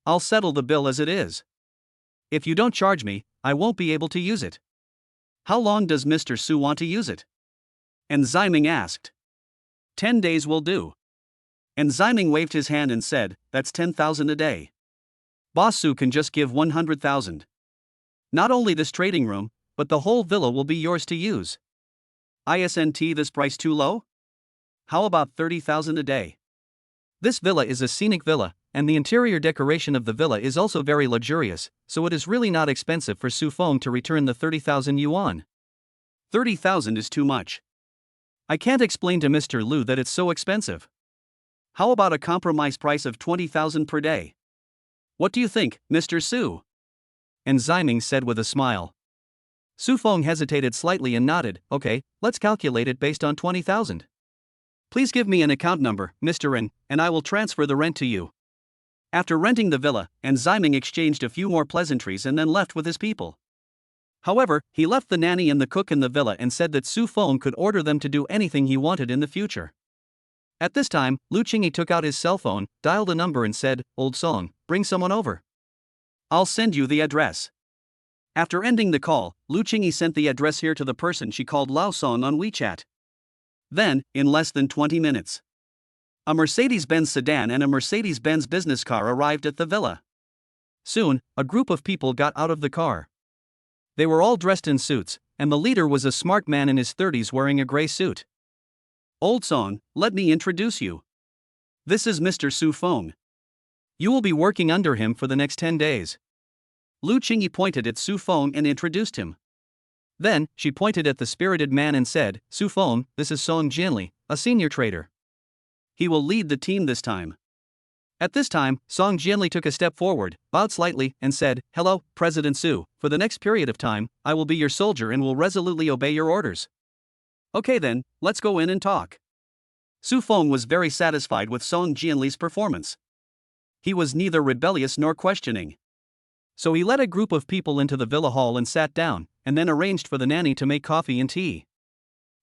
I'll settle the bill as it is. If you don't charge me, I won't be able to use it. How long does Mr. Su want to use it? And Ziming asked. 10 days will do. And Ziming waved his hand and said, that's 10,000 a day. Boss Su can just give 100,000. Not only this trading room, but the whole villa will be yours to use. Isn't this price too low? How about 30,000 a day? This villa is a scenic villa, and the interior decoration of the villa is also very luxurious, so it is really not expensive for Su Feng to return the 30,000 yuan. 30,000 is too much. I can't explain to Mr. Liu that it's so expensive. How about a compromise price of 20,000 per day? What do you think, Mr. Su? And Ziming said with a smile. Su Feng hesitated slightly and nodded. Okay, let's calculate it based on 20,000. Please give me an account number, Mr. Ren, and I will transfer the rent to you. After renting the villa, and Ziming exchanged a few more pleasantries and then left with his people. However, he left the nanny and the cook in the villa and said that Su Feng could order them to do anything he wanted in the future. At this time, Lu Qingyi took out his cell phone, dialed a number and said, Old Song, bring someone over. I'll send you the address. After ending the call, Lu Qingyi sent the address here to the person she called Lao Song on WeChat. Then, in less than 20 minutes, a Mercedes-Benz sedan and a Mercedes-Benz business car arrived at the villa. Soon, a group of people got out of the car. They were all dressed in suits, and the leader was a smart man in his 30s wearing a gray suit. Old Song, let me introduce you. This is Mr. Su Feng. You will be working under him for the next 10 days. Lu Qingyi pointed at Su Feng and introduced him. Then, she pointed at the spirited man and said, Su Feng, this is Song Jianli, a senior trader. He will lead the team this time. At this time, Song Jianli took a step forward, bowed slightly, and said, Hello, President Su, for the next period of time, I will be your soldier and will resolutely obey your orders. Okay then, let's go in and talk. Su Feng was very satisfied with Song Jianli's performance. He was neither rebellious nor questioning. So he led a group of people into the villa hall and sat down, and then arranged for the nanny to make coffee and tea.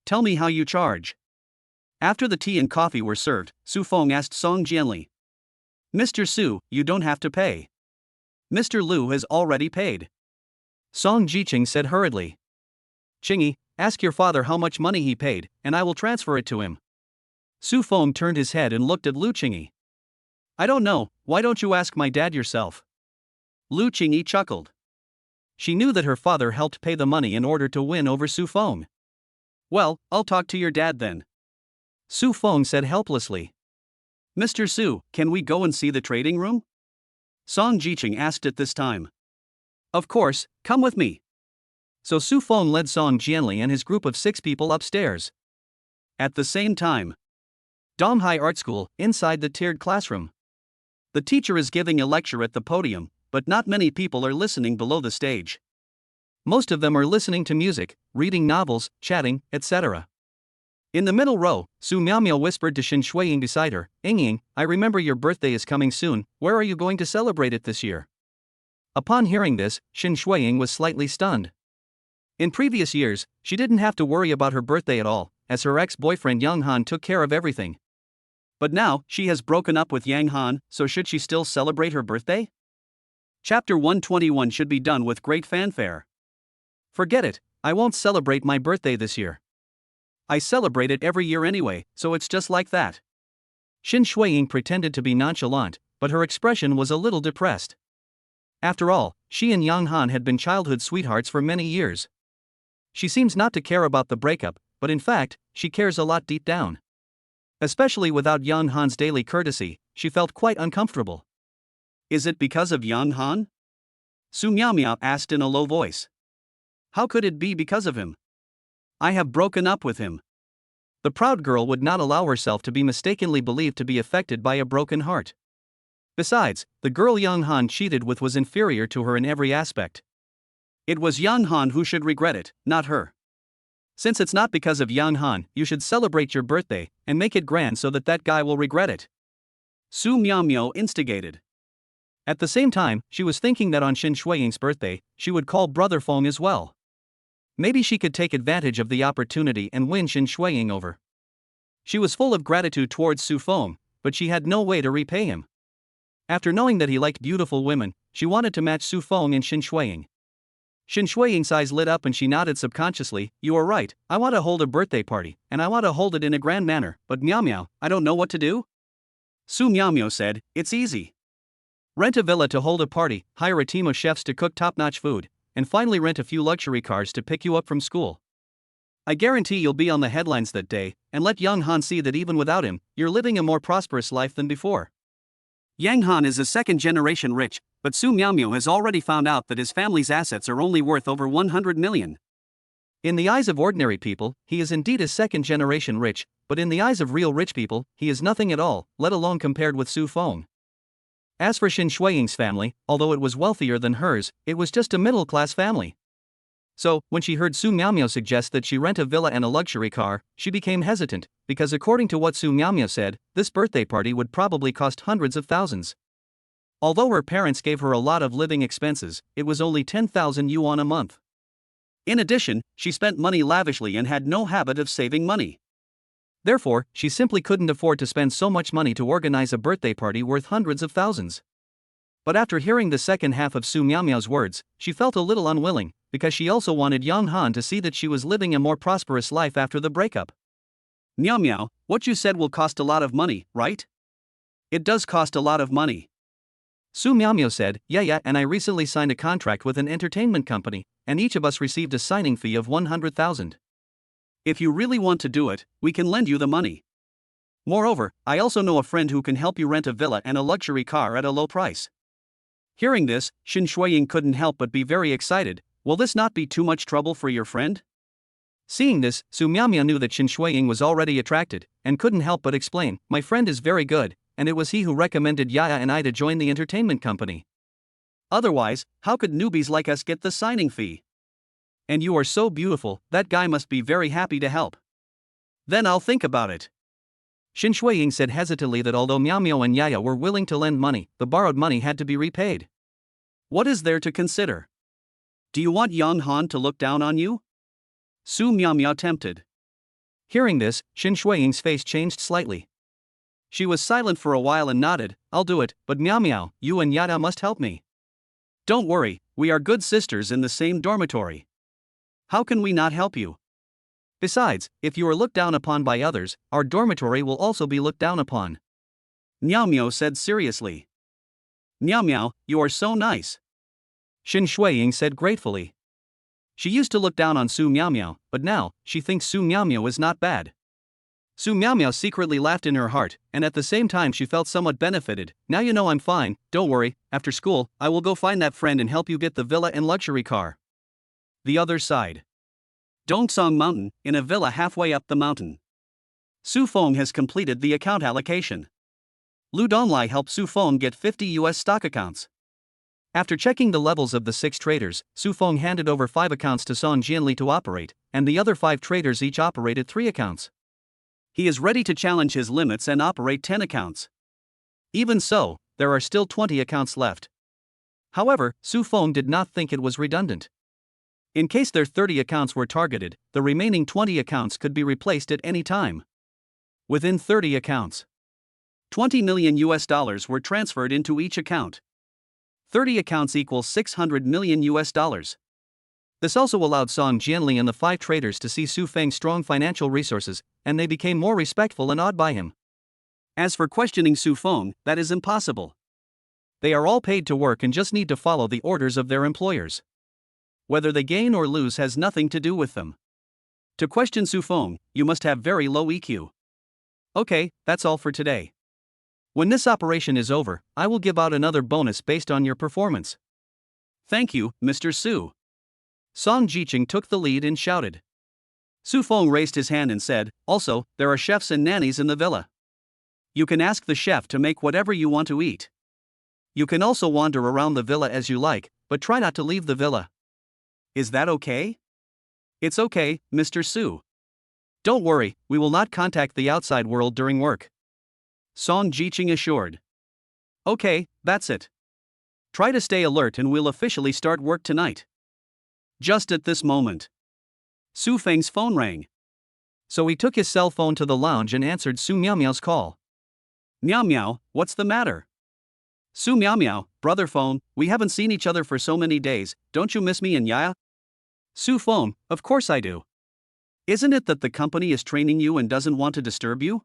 Tell me how you charge. After the tea and coffee were served, Su Feng asked Song Jianli. Mr. Su, you don't have to pay. Mr. Liu has already paid. Song Jiqing said hurriedly. Qingyi, ask your father how much money he paid, and I will transfer it to him. Su Feng turned his head and looked at Lu Qingyi. I don't know, why don't you ask my dad yourself? Lu Qingyi chuckled. She knew that her father helped pay the money in order to win over Su Feng. Well, I'll talk to your dad then. Su Feng said helplessly. Mr. Su, can we go and see the trading room? Song Jiqing asked at this time. Of course, come with me. So Su Feng led Song Jianli and his group of 6 people upstairs. At the same time, Donghai Art School, inside the tiered classroom. The teacher is giving a lecture at the podium, but not many people are listening below the stage. Most of them are listening to music, reading novels, chatting, etc. In the middle row, Su Miaomiao whispered to Shin Shuiying beside her, Ying, I remember your birthday is coming soon, where are you going to celebrate it this year? Upon hearing this, Shin Shuiying was slightly stunned. In previous years, she didn't have to worry about her birthday at all, as her ex-boyfriend Yang Han took care of everything. But now, she has broken up with Yang Han, so should she still celebrate her birthday? Chapter 121 should be done with great fanfare. Forget it, I won't celebrate my birthday this year. I celebrate it every year anyway, so it's just like that. Shin Shuiying pretended to be nonchalant, but her expression was a little depressed. After all, she and Yang Han had been childhood sweethearts for many years. She seems not to care about the breakup, but in fact, she cares a lot deep down. Especially without Yang Han's daily courtesy, she felt quite uncomfortable. Is it because of Yang Han? Su Miao asked in a low voice. How could it be because of him? I have broken up with him. The proud girl would not allow herself to be mistakenly believed to be affected by a broken heart. Besides, the girl Yang Han cheated with was inferior to her in every aspect. It was Yang Han who should regret it, not her. Since it's not because of Yang Han, you should celebrate your birthday and make it grand so that guy will regret it. Su Miao instigated. At the same time, she was thinking that on Xin Shuiying's birthday, she would call Brother Feng as well. Maybe she could take advantage of the opportunity and win Xin Shuiying over. She was full of gratitude towards Su Feng, but she had no way to repay him. After knowing that he liked beautiful women, she wanted to match Su Feng and Xin Shuiying. Xin Shuiying's eyes lit up and she nodded subconsciously. You are right, I want to hold a birthday party, and I want to hold it in a grand manner, but Miao, I don't know what to do. Su Miao said, it's easy. Rent a villa to hold a party, hire a team of chefs to cook top-notch food, and finally rent a few luxury cars to pick you up from school. I guarantee you'll be on the headlines that day, and let Yang Han see that even without him, you're living a more prosperous life than before. Yang Han is a second-generation rich, but Su Miao has already found out that his family's assets are only worth over 100 million. In the eyes of ordinary people, he is indeed a second-generation rich, but in the eyes of real rich people, he is nothing at all, let alone compared with Su Feng. As for Xin Shuiying's family, although it was wealthier than hers, it was just a middle-class family. So, when she heard Su Miao suggest that she rent a villa and a luxury car, she became hesitant, because according to what Su Miao said, this birthday party would probably cost hundreds of thousands. Although her parents gave her a lot of living expenses, it was only 10,000 yuan a month. In addition, she spent money lavishly and had no habit of saving money. Therefore, she simply couldn't afford to spend so much money to organize a birthday party worth hundreds of thousands. But after hearing the second half of Su Miao's words, she felt a little unwilling, because she also wanted Yang Han to see that she was living a more prosperous life after the breakup. Miao, what you said will cost a lot of money, right? It does cost a lot of money. Su Miao said, yeah, and I recently signed a contract with an entertainment company, and each of us received a signing fee of 100,000. If you really want to do it, we can lend you the money. Moreover, I also know a friend who can help you rent a villa and a luxury car at a low price. Hearing this, Xin Shuiying couldn't help but be very excited. Will this not be too much trouble for your friend? Seeing this, Su Miao knew that Xin Shuiying was already attracted, and couldn't help but explain, my friend is very good, and it was he who recommended Yaya and I to join the entertainment company. Otherwise, how could newbies like us get the signing fee? And you are so beautiful, that guy must be very happy to help. Then I'll think about it. Xin Shuiying said hesitantly that although Miao and Yaya were willing to lend money, the borrowed money had to be repaid. What is there to consider? Do you want Yang Han to look down on you? Su Miao tempted. Hearing this, Xin Shuiying's face changed slightly. She was silent for a while and nodded, I'll do it, but Miao, you and Yaya must help me. Don't worry, we are good sisters in the same dormitory. How can we not help you? Besides, if you are looked down upon by others, our dormitory will also be looked down upon. Miao said seriously. Miao, you are so nice. Xin Shuiying said gratefully. She used to look down on Su Miao, but now, she thinks Su Miao is not bad. Su Miao secretly laughed in her heart, and at the same time she felt somewhat benefited. Now you know I'm fine, don't worry, after school, I will go find that friend and help you get the villa and luxury car. The other side. Dongsong Mountain, in a villa halfway up the mountain. Su Feng has completed the account allocation. Lu Donglai helped Su Feng get 50 US stock accounts. After checking the levels of the 6 traders, Su Feng handed over 5 accounts to Song Jianli to operate, and the other 5 traders each operated 3 accounts. He is ready to challenge his limits and operate 10 accounts. Even so, there are still 20 accounts left. However, Su Feng did not think it was redundant. In case their 30 accounts were targeted, the remaining 20 accounts could be replaced at any time. Within 30 accounts, 20 million US dollars were transferred into each account. 30 accounts equals 600 million US dollars. This also allowed Song Jianli and the 5 traders to see Su Feng's strong financial resources, and they became more respectful and awed by him. As for questioning Su Feng, that is impossible. They are all paid to work and just need to follow the orders of their employers. Whether they gain or lose has nothing to do with them. To question Su Feng, you must have very low EQ. Okay, that's all for today. When this operation is over, I will give out another bonus based on your performance. Thank you, Mr. Su. Song Jiqing took the lead and shouted. Su Feng raised his hand and said, also, there are chefs and nannies in the villa. You can ask the chef to make whatever you want to eat. You can also wander around the villa as you like, but try not to leave the villa. Is that okay? It's okay, Mr. Su. Don't worry, we will not contact the outside world during work. Song Jiqing assured. Okay, that's it. Try to stay alert and we'll officially start work tonight. Just at this moment, Su Feng's phone rang. So he took his cell phone to the lounge and answered Su Miao Miao's call. Miao Miao, what's the matter? Su Miao Miao, brother phone, we haven't seen each other for so many days, don't you miss me and Yaya? Su Feng, of course I do. Isn't it that the company is training you and doesn't want to disturb you?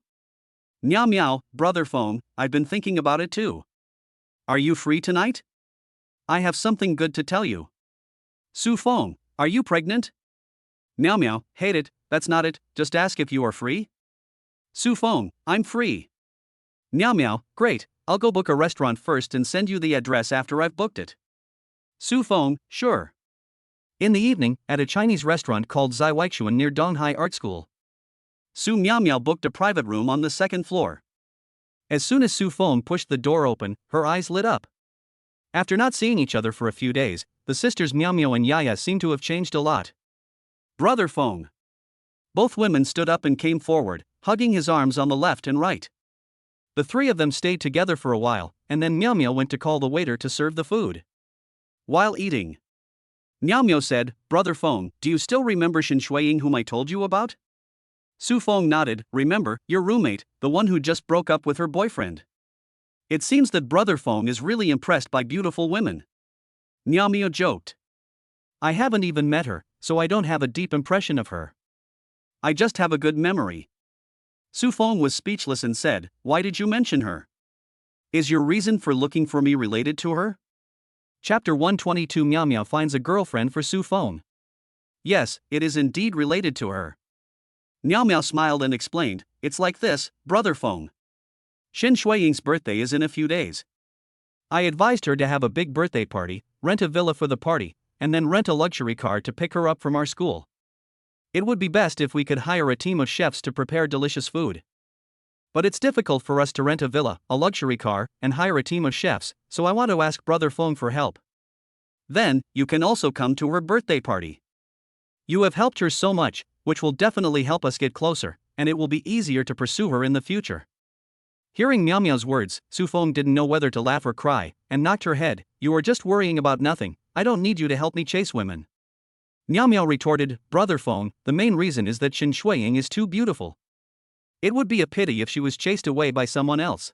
Miao Miao, brother phone, I've been thinking about it too. Are you free tonight? I have something good to tell you. Su Feng, are you pregnant? Miao Miao, hate it, that's not it, just ask if you are free. Su Feng, I'm free. Miao Miao, great, I'll go book a restaurant first and send you the address after I've booked it. Su Feng, sure. In the evening, at a Chinese restaurant called Zai Weichuan near Donghai Art School. Su Miao Miao booked a private room on the second floor. As soon as Su Feng pushed the door open, her eyes lit up. After not seeing each other for a few days, the sisters Miao Miao and Yaya seemed to have changed a lot. Brother Feng. Both women stood up and came forward, hugging his arms on the left and right. The three of them stayed together for a while, and then Miao Miao went to call the waiter to serve the food. While eating, Miao Miao said, Brother Feng, do you still remember Shin Shuiying whom I told you about? Su Feng nodded, remember, your roommate, the one who just broke up with her boyfriend. It seems that Brother Feng is really impressed by beautiful women. Miao Miao joked. I haven't even met her, so I don't have a deep impression of her. I just have a good memory. Su Feng was speechless and said, why did you mention her? Is your reason for looking for me related to her? Chapter 122 Miao Miao finds a girlfriend for Su Feng. Yes, it is indeed related to her. Miao Miao smiled and explained, it's like this, Brother Feng. Shin Shuiying's birthday is in a few days. I advised her to have a big birthday party, rent a villa for the party, and then rent a luxury car to pick her up from our school. It would be best if we could hire a team of chefs to prepare delicious food. But it's difficult for us to rent a villa, a luxury car, and hire a team of chefs, so I want to ask Brother Feng for help. Then, you can also come to her birthday party. You have helped her so much, which will definitely help us get closer, and it will be easier to pursue her in the future. Hearing Miao Miao's words, Su Feng didn't know whether to laugh or cry, and knocked her head, you are just worrying about nothing, I don't need you to help me chase women. Miao Miao retorted, Brother Feng, the main reason is that Shin Shuiying is too beautiful. It would be a pity if she was chased away by someone else.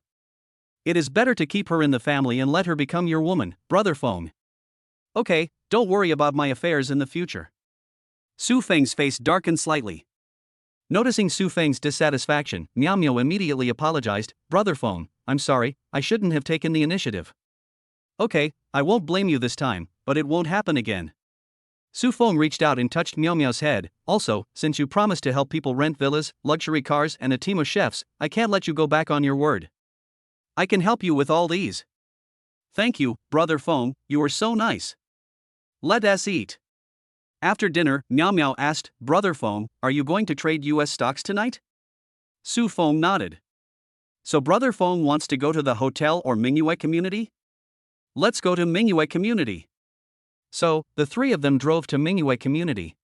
It is better to keep her in the family and let her become your woman, Brother Feng. Okay, don't worry about my affairs in the future. Su Feng's face darkened slightly. Noticing Su Feng's dissatisfaction, Miao Miao immediately apologized, Brother Feng, I'm sorry, I shouldn't have taken the initiative. Okay, I won't blame you this time, but it won't happen again. Su Feng reached out and touched Miao Miao's head, also, since you promised to help people rent villas, luxury cars and a team of chefs, I can't let you go back on your word. I can help you with all these. Thank you, Brother Feng, you are so nice. Let us eat. After dinner, Miao Miao asked, Brother Feng, are you going to trade US stocks tonight? Su Feng nodded. So Brother Feng wants to go to the hotel or Mingyue community? Let's go to Mingyue community. So, the three of them drove to Mingyue community.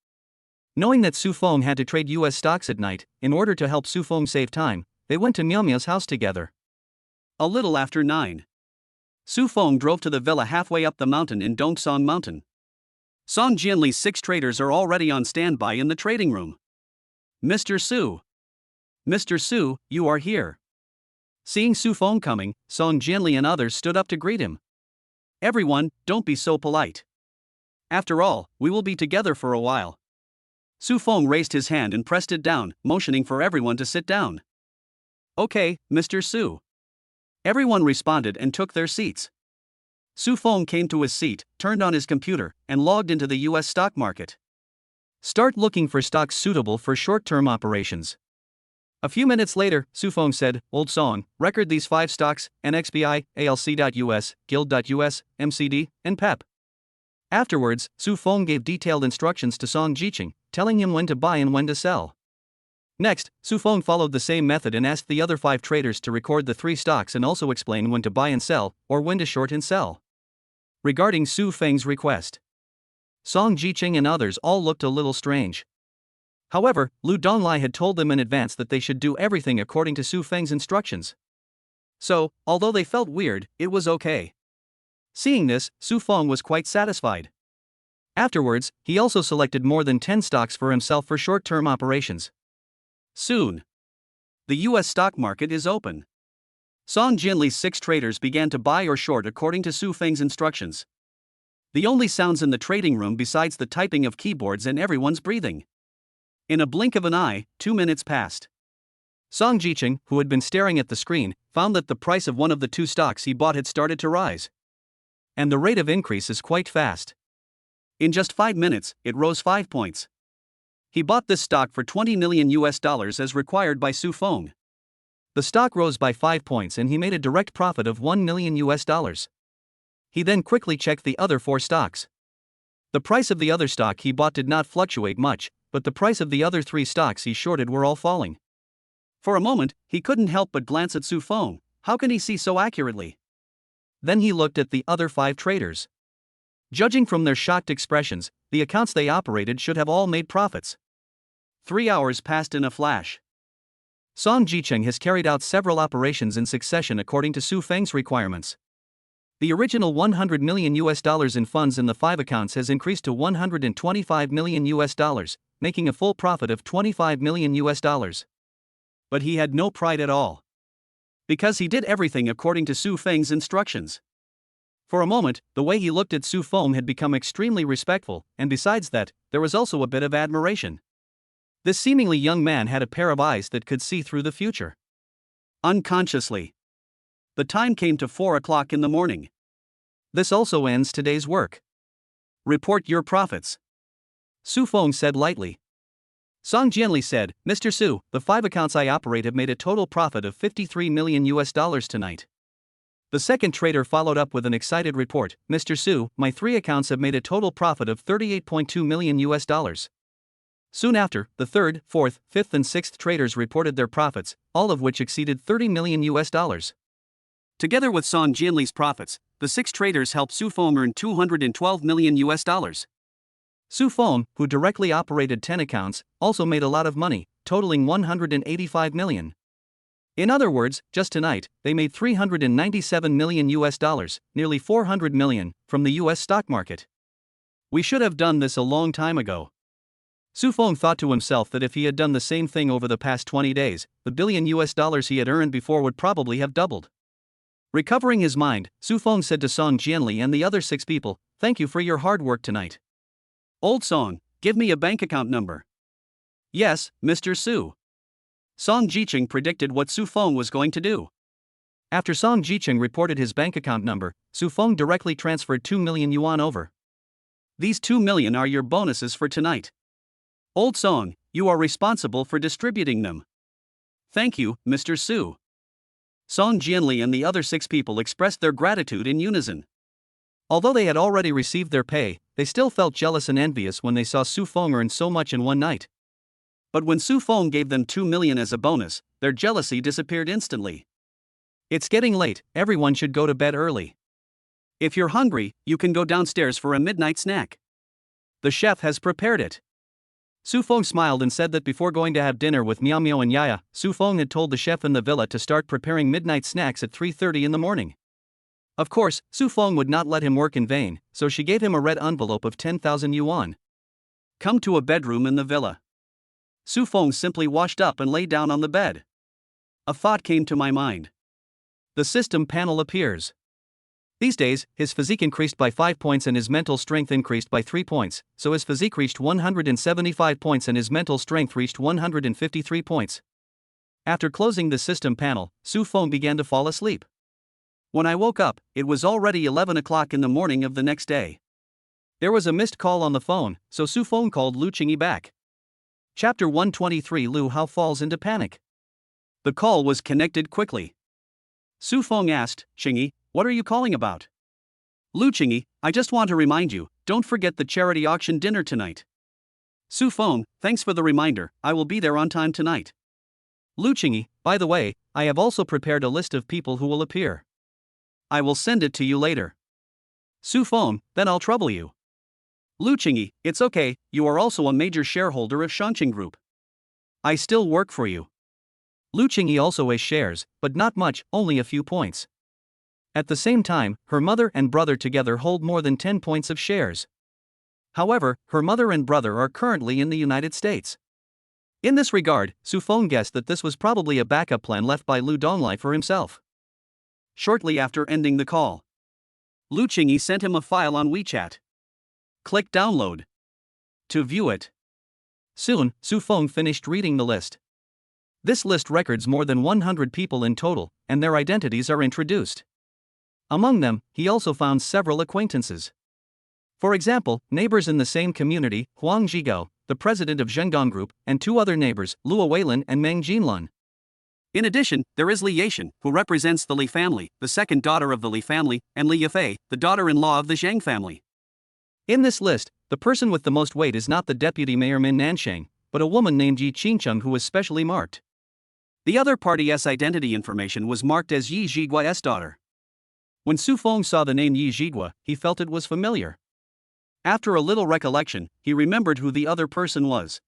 Knowing that Su Feng had to trade US stocks at night, in order to help Su Feng save time, they went to Miao Miao's house together. A little after 9. Su Feng drove to the villa halfway up the mountain in Dongsong Mountain. Song Jianli's 6 traders are already on standby in the trading room. Mr. Su. Mr. Su, you are here. Seeing Su Feng coming, Song Jianli and others stood up to greet him. Everyone, don't be so polite. After all, we will be together for a while. Su Feng raised his hand and pressed it down, motioning for everyone to sit down. Okay, Mr. Su. Everyone responded and took their seats. Su Feng came to his seat, turned on his computer, and logged into the US stock market. Start looking for stocks suitable for short-term operations. A few minutes later, Su Feng said, Old Song, record these 5 stocks, NXBI, ALC.US, Guild.US, MCD, and PEP. Afterwards, Su Feng gave detailed instructions to Song Jiqing, telling him when to buy and when to sell. Next, Su Feng followed the same method and asked the other 5 traders to record the 3 stocks and also explain when to buy and sell, or when to short and sell. Regarding Su Feng's request, Song Jiqing and others all looked a little strange. However, Lu Donglai had told them in advance that they should do everything according to Su Feng's instructions. So, although they felt weird, it was okay. Seeing this, Su Feng was quite satisfied. Afterwards, he also selected more than 10 stocks for himself for short-term operations. Soon, the US stock market is open. Song Jianli's 6 traders began to buy or short according to Su Feng's instructions. The only sounds in the trading room besides the typing of keyboards and everyone's breathing. In a blink of an eye, 2 minutes passed. Song Jiqing, who had been staring at the screen, found that the price of one of the 2 stocks he bought had started to rise. And the rate of increase is quite fast. In just 5 minutes, it rose 5 points. He bought this stock for $20 million as required by Su Feng. The stock rose by 5 points and he made a direct profit of $1 million. He then quickly checked the other 4 stocks. The price of the other stock he bought did not fluctuate much, but the price of the other 3 stocks he shorted were all falling. For a moment, he couldn't help but glance at Su Feng. How can he see so accurately? Then he looked at the other 5 traders. Judging from their shocked expressions, the accounts they operated should have all made profits. 3 hours passed in a flash. Song Jiqing has carried out several operations in succession according to Su Feng's requirements. The original $100 million in funds in the 5 accounts has increased to $125 million, making a full profit of $25 million. But he had no pride at all. Because he did everything according to Su Feng's instructions. For a moment, the way he looked at Su Feng had become extremely respectful, and besides that, there was also a bit of admiration. This seemingly young man had a pair of eyes that could see through the future. Unconsciously, the time came to 4 o'clock in the morning. This also ends today's work. Report your profits, Su Feng said lightly. Song Jianli said, Mr. Su, the 5 accounts I operate have made a total profit of $53 million tonight. The second trader followed up with an excited report, Mr. Su, my 3 accounts have made a total profit of $38.2 million. Soon after, the 3rd, 4th, 5th and 6th traders reported their profits, all of which exceeded $30 million. Together with Song Jianli's profits, the 6 traders helped Su Feng earn $212 million. Su Feng, who directly operated 10 accounts, also made a lot of money, totaling $185 million. In other words, just tonight, they made $397 million, nearly $400 million, from the US stock market. We should have done this a long time ago. Su Feng thought to himself that if he had done the same thing over the past 20 days, the billion US dollars he had earned before would probably have doubled. Recovering his mind, Su Feng said to Song Jianli and the other 6 people, thank you for your hard work tonight. Old Song, give me a bank account number. Yes, Mr. Su. Song Jiqing predicted what Su Feng was going to do. After Song Jiqing reported his bank account number, Su Feng directly transferred 2 million yuan over. These 2 million are your bonuses for tonight. Old Song, you are responsible for distributing them. Thank you, Mr. Su. Song Jianli and the other 6 people expressed their gratitude in unison. Although they had already received their pay, they still felt jealous and envious when they saw Su Feng earn so much in one night. But when Su Feng gave them 2 million as a bonus, their jealousy disappeared instantly. It's getting late, everyone should go to bed early. If you're hungry, you can go downstairs for a midnight snack. The chef has prepared it. Su Feng smiled and said that before going to have dinner with Miao Miao and Yaya, Su Feng had told the chef in the villa to start preparing midnight snacks at 3:30 in the morning. Of course, Su Feng would not let him work in vain, so she gave him a red envelope of 10,000 yuan. Come to a bedroom in the villa. Su Feng simply washed up and lay down on the bed. A thought came to my mind. The system panel appears. These days, his physique increased by 5 points and his mental strength increased by 3 points, so his physique reached 175 points and his mental strength reached 153 points. After closing the system panel, Su Feng began to fall asleep. When I woke up, it was already 11 o'clock in the morning of the next day. There was a missed call on the phone, so Su Feng called Lu Qingyi back. Chapter 123. Lu Hao falls into panic. The call was connected quickly. Su Feng asked, Qingyi, what are you calling about? Lu Qingyi, I just want to remind you, don't forget the charity auction dinner tonight. Su Feng, thanks for the reminder, I will be there on time tonight. Lu Qingyi, by the way, I have also prepared a list of people who will appear. I will send it to you later. Su Feng, then I'll trouble you. Lu Qingyi, it's okay, you are also a major shareholder of Shangqing Group. I still work for you. Lu Qingyi also has shares, but not much, only a few points. At the same time, her mother and brother together hold more than 10 points of shares. However, her mother and brother are currently in the United States. In this regard, Su Feng guessed that this was probably a backup plan left by Lu Donglai for himself. Shortly after ending the call, Lu Qingyi sent him a file on WeChat. Click download to view it. Soon, Su Feng finished reading the list. This list records more than 100 people in total, and their identities are introduced. Among them, he also found several acquaintances. For example, neighbors in the same community, Huang Zhigao, the president of Zhengong Group, and two other neighbors, Luo Weilin and Meng Jinlun. In addition, there is Li Yashan, who represents the Li family, the second daughter of the Li family, and Li Yafei, the daughter-in-law of the Zhang family. In this list, the person with the most weight is not the deputy mayor Min Nansheng, but a woman named Yi Qingcheng who was specially marked. The other party's identity information was marked as Yi Zhigua's daughter. When Su Feng saw the name Yi Zhigua, he felt it was familiar. After a little recollection, he remembered who the other person was.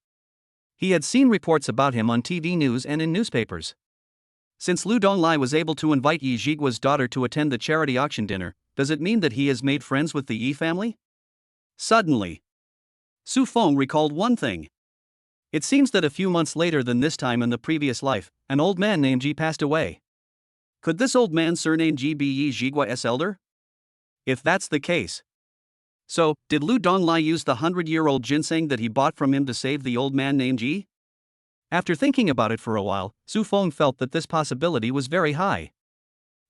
He had seen reports about him on TV news and in newspapers. Since Lu Donglai was able to invite Yi Zhigua's daughter to attend the charity auction dinner, does it mean that he has made friends with the Yi family? Suddenly, Su Feng recalled one thing. It seems that a few months later than this time in the previous life, an old man named Ji passed away. Could this old man surnamed Ji be Yi Zhigua's elder? If that's the case. So, did Lu Donglai use the 100-year-old ginseng that he bought from him to save the old man named Ji? After thinking about it for a while, Su Feng felt that this possibility was very high.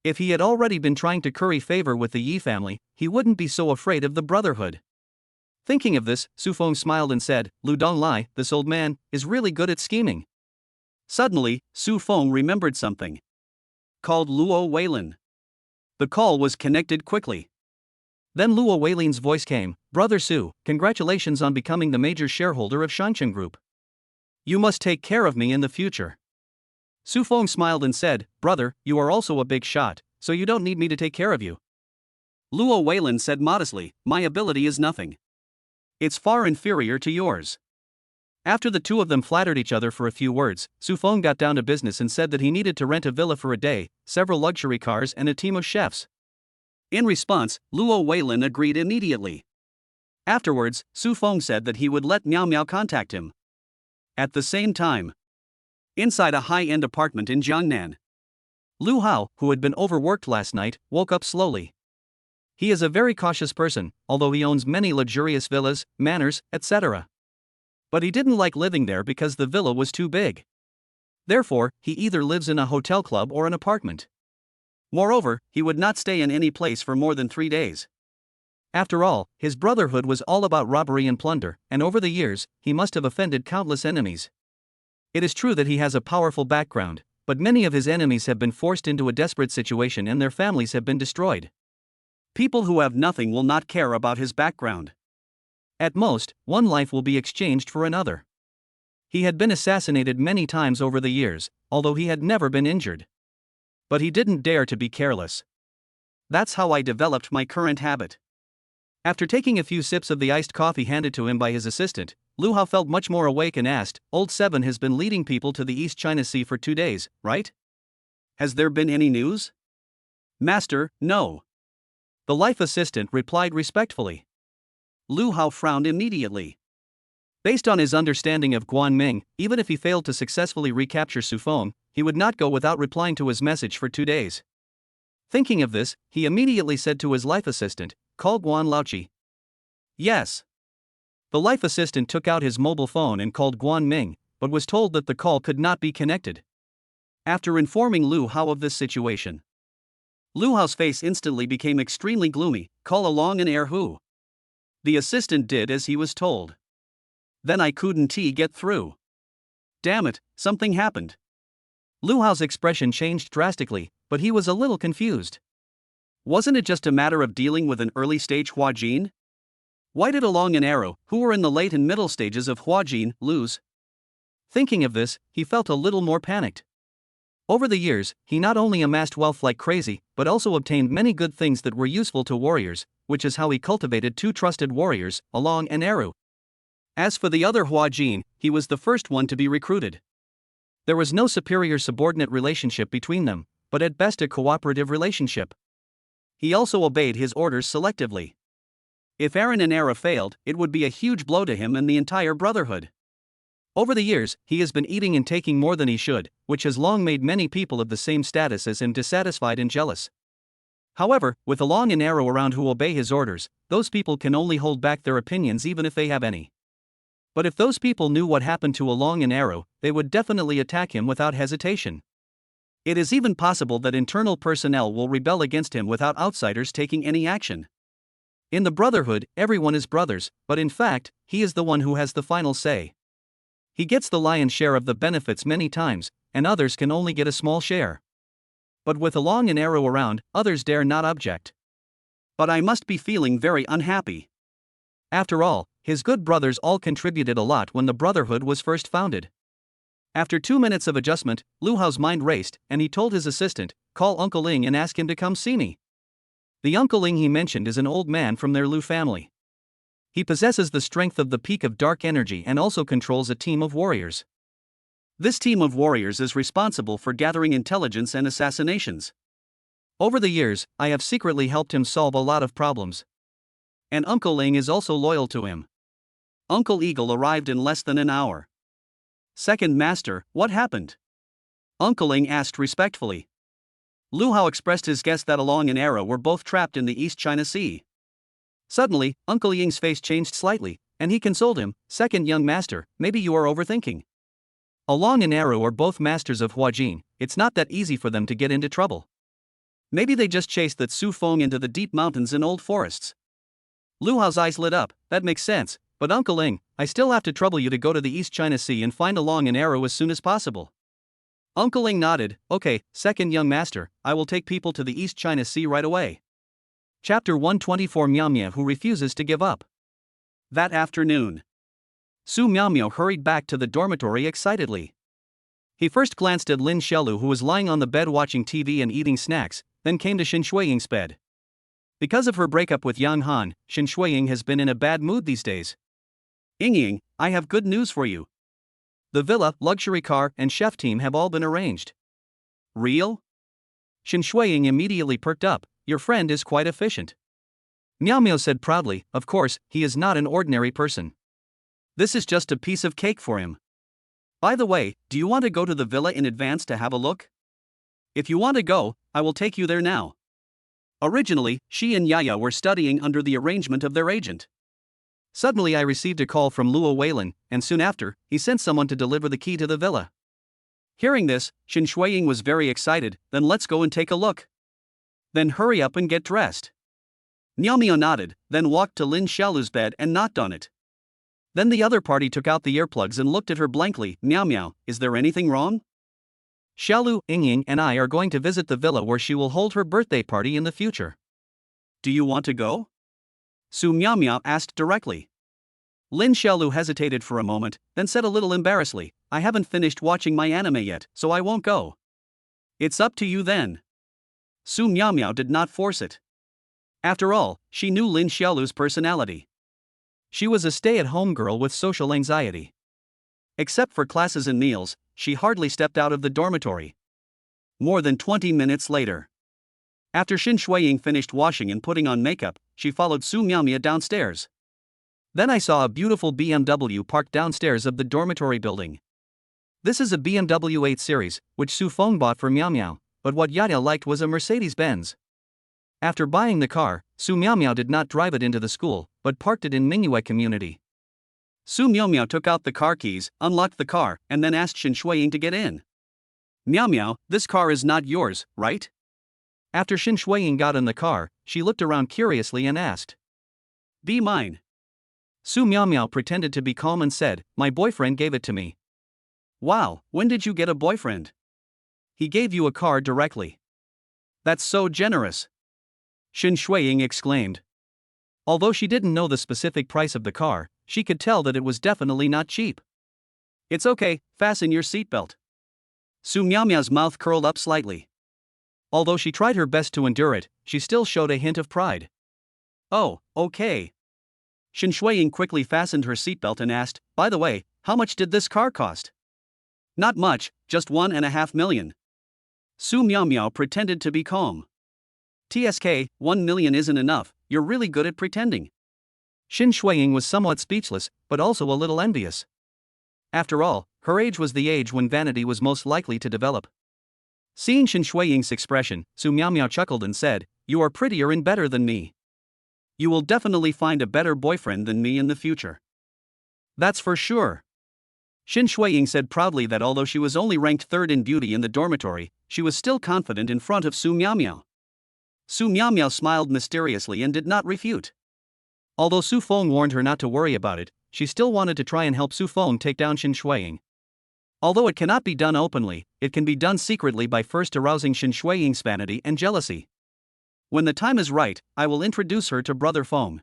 If he had already been trying to curry favor with the Yi family, he wouldn't be so afraid of the brotherhood. Thinking of this, Su Feng smiled and said, Lu Donglai, this old man, is really good at scheming. Suddenly, Su Feng remembered something. Called Luo Weilin. The call was connected quickly. Then Luo Weilin's voice came, Brother Su, congratulations on becoming the major shareholder of Shangqing Group. You must take care of me in the future. Su Feng smiled and said, Brother, you are also a big shot, so you don't need me to take care of you. Luo Weilin said modestly, my ability is nothing. It's far inferior to yours. After the two of them flattered each other for a few words, Su Feng got down to business and said that he needed to rent a villa for a day, several luxury cars and a team of chefs. In response, Luo Weilin agreed immediately. Afterwards, Su Feng said that he would let Miao Miao contact him. At the same time, inside a high-end apartment in Jiangnan, Lu Hao, who had been overworked last night, woke up slowly. He is a very cautious person, although he owns many luxurious villas, manors, etc. But he didn't like living there because the villa was too big. Therefore, he either lives in a hotel club or an apartment. Moreover, he would not stay in any place for more than 3 days. After all, his brotherhood was all about robbery and plunder, and over the years, he must have offended countless enemies. It is true that he has a powerful background, but many of his enemies have been forced into a desperate situation and their families have been destroyed. People who have nothing will not care about his background. At most, one life will be exchanged for another. He had been assassinated many times over the years, although he had never been injured. But he didn't dare to be careless. That's how I developed my current habit. After taking a few sips of the iced coffee handed to him by his assistant, Lu Hao felt much more awake and asked, Old Seven has been leading people to the East China Sea for 2 days, right? Has there been any news? Master, no. The life assistant replied respectfully. Lu Hao frowned immediately. Based on his understanding of Guanming, even if he failed to successfully recapture Su Feng, he would not go without replying to his message for 2 days. Thinking of this, he immediately said to his life assistant, Call Guan Laoqi. Yes. The life assistant took out his mobile phone and called Guan Ming, but was told that the call could not be connected. After informing Lu Hao of this situation, Lu Hao's face instantly became extremely gloomy. Call along an heir who? The assistant did as he was told. Then I couldn't get through. Damn it, something happened. Lu Hao's expression changed drastically, but he was a little confused. Wasn't it just a matter of dealing with an early stage Huajin? Why did along an arrow, who were in the late and middle stages of Huajin, lose? Thinking of this, he felt a little more panicked. Over the years, he not only amassed wealth like crazy, but also obtained many good things that were useful to warriors, which is how he cultivated 2 trusted warriors, Along and Eru. As for the other Huajin, he was the first one to be recruited. There was no superior-subordinate relationship between them, but at best a cooperative relationship. He also obeyed his orders selectively. If Aaron and Era failed, it would be a huge blow to him and the entire brotherhood. Over the years, he has been eating and taking more than he should, which has long made many people of the same status as him dissatisfied and jealous. However, with Along and Arrow around who obey his orders, those people can only hold back their opinions even if they have any. But if those people knew what happened to Along and Arrow, they would definitely attack him without hesitation. It is even possible that internal personnel will rebel against him without outsiders taking any action. In the Brotherhood, everyone is brothers, but in fact, he is the one who has the final say. He gets the lion's share of the benefits many times, and others can only get a small share. But with Along and Arrow around, others dare not object. But I must be feeling very unhappy. After all, his good brothers all contributed a lot when the Brotherhood was first founded. After 2 minutes of adjustment, Lu Hao's mind raced, and he told his assistant, "Call Uncle Ling and ask him to come see me." The Uncle Ling he mentioned is an old man from their Lu family. He possesses the strength of the peak of dark energy and also controls a team of warriors. This team of warriors is responsible for gathering intelligence and assassinations. Over the years, I have secretly helped him solve a lot of problems. And Uncle Ling is also loyal to him. Uncle Eagle arrived in less than an hour. Second Master, what happened? Uncle Ling asked respectfully. Lu Hao expressed his guess that Along and Arrow were both trapped in the East China Sea. Suddenly, Uncle Ying's face changed slightly, and he consoled him, "Second young master, maybe you are overthinking. Along and Arrow are both masters of Huajin, it's not that easy for them to get into trouble. Maybe they just chased that Su Feng into the deep mountains and old forests." Lu Hao's eyes lit up. "That makes sense, but Uncle Ling, I still have to trouble you to go to the East China Sea and find Along and Arrow as soon as possible." Uncle Ling nodded. "Okay, second young master, I will take people to the East China Sea right away." Chapter 124 Miao Miao who refuses to give up. That afternoon, Su Miao Miao hurried back to the dormitory excitedly. He first glanced at Lin Shelu who was lying on the bed watching TV and eating snacks, then came to Shin Shuiying's bed. Because of her breakup with Yang Han, Shin Shuiying has been in a bad mood these days. "Ying, I have good news for you. The villa, luxury car, and chef team have all been arranged." "Real?" Shin Shuiying immediately perked up. "Your friend is quite efficient." Miao Miao said proudly, "Of course, he is not an ordinary person. This is just a piece of cake for him. By the way, do you want to go to the villa in advance to have a look? If you want to go, I will take you there now." Originally, she and Yaya were studying under the arrangement of their agent. Suddenly I received a call from Luo Weilin, and soon after, he sent someone to deliver the key to the villa. Hearing this, Shin Shuiying was very excited. "Then let's go and take a look. Then hurry up and get dressed." Miao Miao nodded, then walked to Lin Xiaolu's bed and knocked on it. Then the other party took out the earplugs and looked at her blankly. "Miao Miao, is there anything wrong?" "Xiaolu, Ying, and I are going to visit the villa where she will hold her birthday party in the future. Do you want to go?" Su Miao Miao asked directly. Lin Xiaolu hesitated for a moment, then said a little embarrassedly, "I haven't finished watching my anime yet, so I won't go." "It's up to you then." Su Miao Miao did not force it. After all, she knew Lin Xiaolu's personality. She was a stay-at-home girl with social anxiety. Except for classes and meals, she hardly stepped out of the dormitory. More than 20 minutes later, after Shin Shuiying finished washing and putting on makeup, she followed Su Miao Miao downstairs. Then I saw a beautiful BMW parked downstairs of the dormitory building. This is a BMW 8 Series, which Su Feng bought for Miao Miao, but what Yaya liked was a Mercedes-Benz. After buying the car, Su Miao Miao did not drive it into the school, but parked it in Mingyue community. Su Miao Miao took out the car keys, unlocked the car, and then asked Shin Shuiying to get in. "Miao Miao, this car is not yours, right?" After Shin Shuiying got in the car, she looked around curiously and asked, Be mine. Su Miao pretended to be calm and said, my boyfriend gave it to me. Wow, when did you get a boyfriend? He gave you a car directly. That's so generous. Shin Shuiying exclaimed. Although she didn't know the specific price of the car, she could tell that it was definitely not cheap. It's okay, fasten your seatbelt. Su Miao's mouth curled up slightly. Although she tried her best to endure it, she still showed a hint of pride. Oh, okay. Shin Shuiying quickly fastened her seatbelt and asked, by the way, how much did this car cost? Not much, just 1.5 million. Su Miao pretended to be calm. TSK, 1 million isn't enough, you're really good at pretending. Shin Shuiying was somewhat speechless, but also a little envious. After all, her age was the age when vanity was most likely to develop. Seeing Shin Shuiying's expression, Su Miao chuckled and said, you are prettier and better than me. You will definitely find a better boyfriend than me in the future. That's for sure. Shin Shuiying said proudly that although she was only ranked third in beauty in the dormitory, she was still confident in front of Su Miao. Su Miao smiled mysteriously and did not refute. Although Su Feng warned her not to worry about it, she still wanted to try and help Su Feng take down Shin Shuiying. Although it cannot be done openly, it can be done secretly by first arousing Shin Shuiying's vanity and jealousy. When the time is right, I will introduce her to Brother Feng.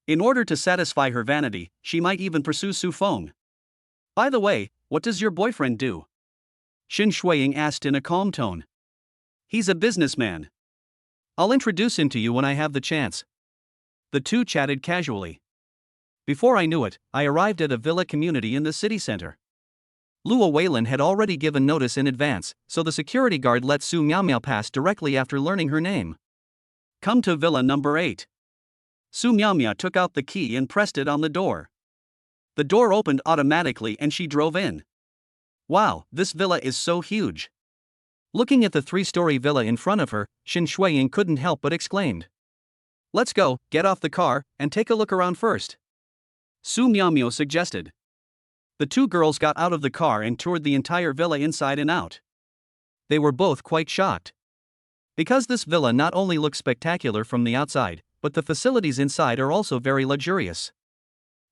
In order to satisfy her vanity, she might even pursue Su Feng. By the way, what does your boyfriend do? Shin Shuiying asked in a calm tone. He's a businessman. I'll introduce him to you when I have the chance. The two chatted casually. Before I knew it, I arrived at a villa community in the city center. Luo Weilin had already given notice in advance, so the security guard let Su Miao pass directly after learning her name. Come to villa number 8. Su Miao took out the key and pressed it on the door. The door opened automatically and she drove in. Wow, this villa is so huge. Looking at the 3-story villa in front of her, Shin Shuiying couldn't help but exclaimed. Let's go, get off the car, and take a look around first. Su Miao suggested. The two girls got out of the car and toured the entire villa inside and out. They were both quite shocked. Because this villa not only looks spectacular from the outside, but the facilities inside are also very luxurious.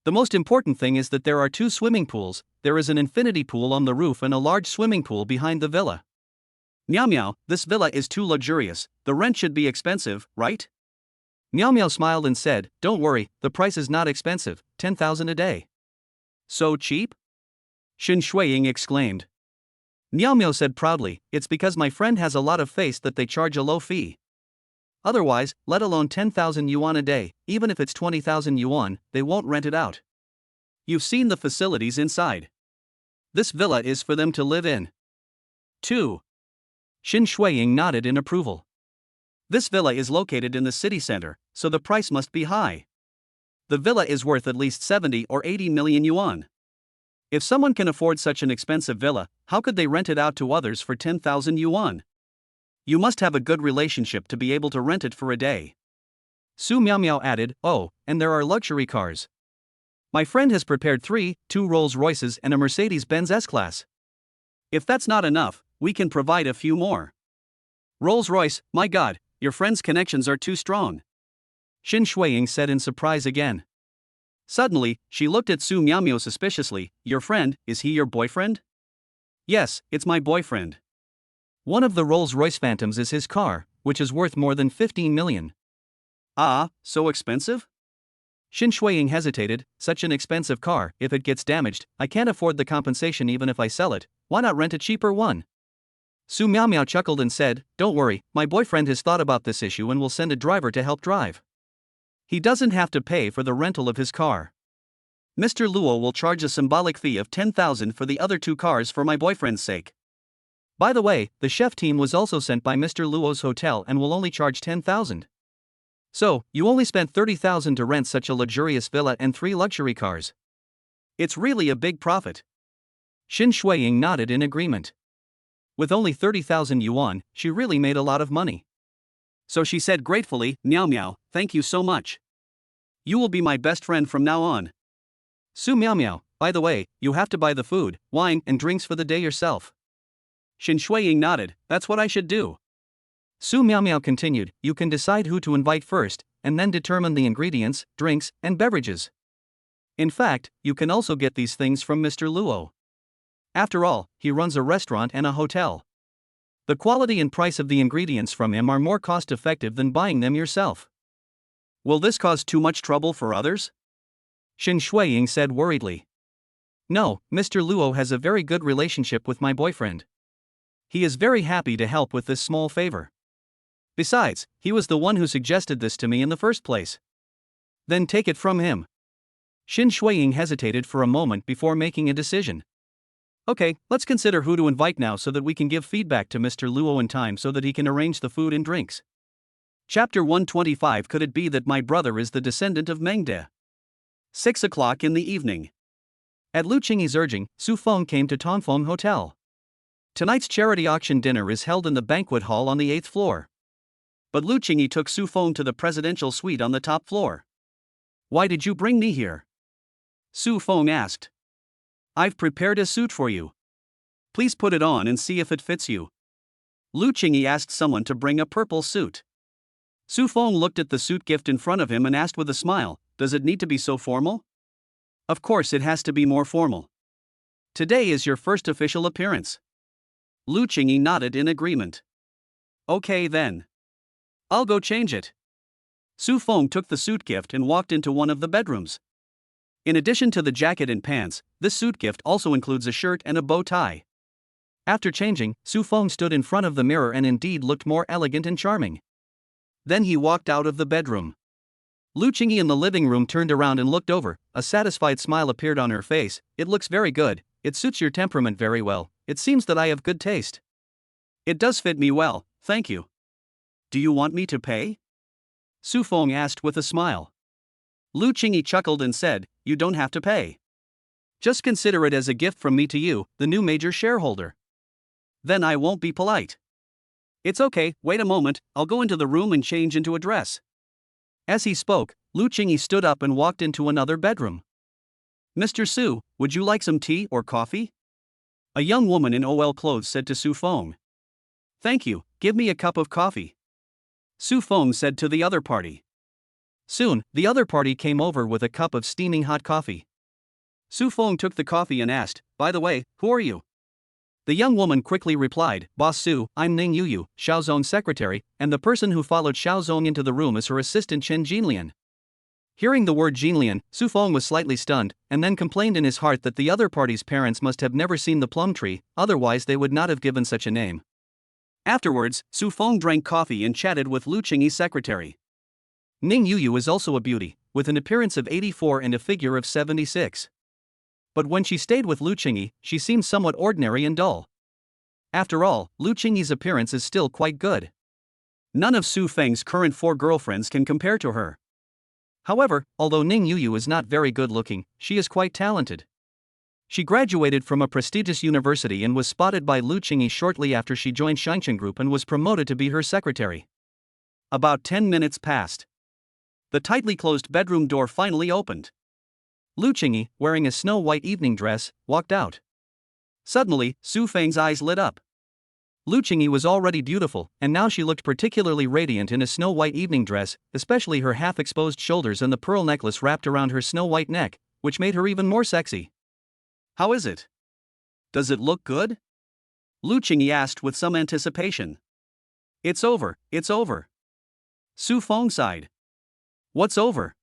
The most important thing is that there are 2 swimming pools, there is an infinity pool on the roof and a large swimming pool behind the villa. Miao, this villa is too luxurious, the rent should be expensive, right? Miao smiled and said, don't worry, the price is not expensive, 10,000 a day. So cheap? Shin Shuiying exclaimed. Miao said proudly, it's because my friend has a lot of faith that they charge a low fee. Otherwise, let alone 10,000 yuan a day, even if it's 20,000 yuan, they won't rent it out. You've seen the facilities inside. This villa is for them to live in. 2. Shin Shuiying nodded in approval. This villa is located in the city center, so the price must be high. The villa is worth at least 70 or 80 million yuan. If someone can afford such an expensive villa, how could they rent it out to others for 10,000 yuan? You must have a good relationship to be able to rent it for a day. Su Miao added, oh, and there are luxury cars. My friend has prepared 2 Rolls-Royces and a Mercedes-Benz S-Class. If that's not enough, we can provide a few more. Rolls-Royce, my god, your friend's connections are too strong. Shin Shuiying said in surprise again. Suddenly, she looked at Su Miao suspiciously. Your friend, is he your boyfriend? Yes, it's my boyfriend. One of the Rolls-Royce Phantoms is his car, which is worth more than 15 million. Ah, so expensive? Shin Shuiying hesitated, such an expensive car, if it gets damaged, I can't afford the compensation even if I sell it, why not rent a cheaper one? Su Miao chuckled and said, don't worry, my boyfriend has thought about this issue and will send a driver to help drive. He doesn't have to pay for the rental of his car. Mr. Luo will charge a symbolic fee of 10,000 for the other 2 cars for my boyfriend's sake. By the way, the chef team was also sent by Mr. Luo's hotel and will only charge 10,000. So, you only spent 30,000 to rent such a luxurious villa and 3 luxury cars. It's really a big profit. Shin Shuiying nodded in agreement. With only 30,000 yuan, she really made a lot of money. So she said gratefully, Miao, thank you so much. You will be my best friend from now on. Su Miao, by the way, you have to buy the food, wine, and drinks for the day yourself. Shin Shuiying nodded, that's what I should do. Su Miao continued, you can decide who to invite first, and then determine the ingredients, drinks, and beverages. In fact, you can also get these things from Mr. Luo. After all, he runs a restaurant and a hotel. The quality and price of the ingredients from him are more cost-effective than buying them yourself. Will this cause too much trouble for others? Shen Shuiying said worriedly. No, Mr. Luo has a very good relationship with my boyfriend. He is very happy to help with this small favor. Besides, he was the one who suggested this to me in the first place. Then take it from him. Shen Shuiying hesitated for a moment before making a decision. Okay, let's consider who to invite now so that we can give feedback to Mr. Luo in time so that he can arrange the food and drinks. Chapter 125. Could it be that my brother is the descendant of Mengde? 6 o'clock in the evening. At Lu Qingyi's urging, Su Feng came to Tongfeng Hotel. Tonight's charity auction dinner is held in the banquet hall on the 8th floor. But Lu Qingyi took Su Feng to the presidential suite on the top floor. Why did you bring me here? Su Feng asked. I've prepared a suit for you. Please put it on and see if it fits you. Lu Qingyi asked someone to bring a purple suit. Su Feng looked at the suit gift in front of him and asked with a smile, does it need to be so formal? Of course it has to be more formal. Today is your first official appearance. Lu Qingyi nodded in agreement. Okay then. I'll go change it. Su Feng took the suit gift and walked into one of the bedrooms. In addition to the jacket and pants, this suit gift also includes a shirt and a bow tie. After changing, Su Feng stood in front of the mirror and indeed looked more elegant and charming. Then he walked out of the bedroom. Lu Qingyi in the living room turned around and looked over, a satisfied smile appeared on her face. It looks very good, it suits your temperament very well, it seems that I have good taste. It does fit me well, thank you. Do you want me to pay? Su Feng asked with a smile. Lu Qingyi chuckled and said, you don't have to pay. Just consider it as a gift from me to you, the new major shareholder. Then I won't be polite. It's okay, wait a moment, I'll go into the room and change into a dress. As he spoke, Lu Qingyi stood up and walked into another bedroom. Mr. Su, would you like some tea or coffee? A young woman in OL clothes said to Su Feng. Thank you, give me a cup of coffee. Su Feng said to the other party. Soon, the other party came over with a cup of steaming hot coffee. Su Feng took the coffee and asked, by the way, who are you? The young woman quickly replied, Boss Su, I'm Ning Yuyu, Xiaozong's secretary, and the person who followed Xiaozong into the room is her assistant Chen Jinlian. Hearing the word Jinlian, Su Feng was slightly stunned, and then complained in his heart that the other party's parents must have never seen the plum tree, otherwise they would not have given such a name. Afterwards, Su Feng drank coffee and chatted with Lu Qingyi's secretary. Ning Yuyu is also a beauty, with an appearance of 84 and a figure of 76. But when she stayed with Lu Qingyi, she seemed somewhat ordinary and dull. After all, Lu Qingyi's appearance is still quite good. None of Su Feng's current 4 girlfriends can compare to her. However, although Ning Yuyu is not very good looking, she is quite talented. She graduated from a prestigious university and was spotted by Lu Qingyi shortly after she joined Shangchen Group and was promoted to be her secretary. About 10 minutes passed. The tightly closed bedroom door finally opened. Lu Qingyi, wearing a snow-white evening dress, walked out. Suddenly, Su Feng's eyes lit up. Lu Qingyi was already beautiful, and now she looked particularly radiant in a snow-white evening dress, especially her half-exposed shoulders and the pearl necklace wrapped around her snow-white neck, which made her even more sexy. How is it? Does it look good? Lu Qingyi asked with some anticipation. It's over, it's over. Su Feng sighed. What's over?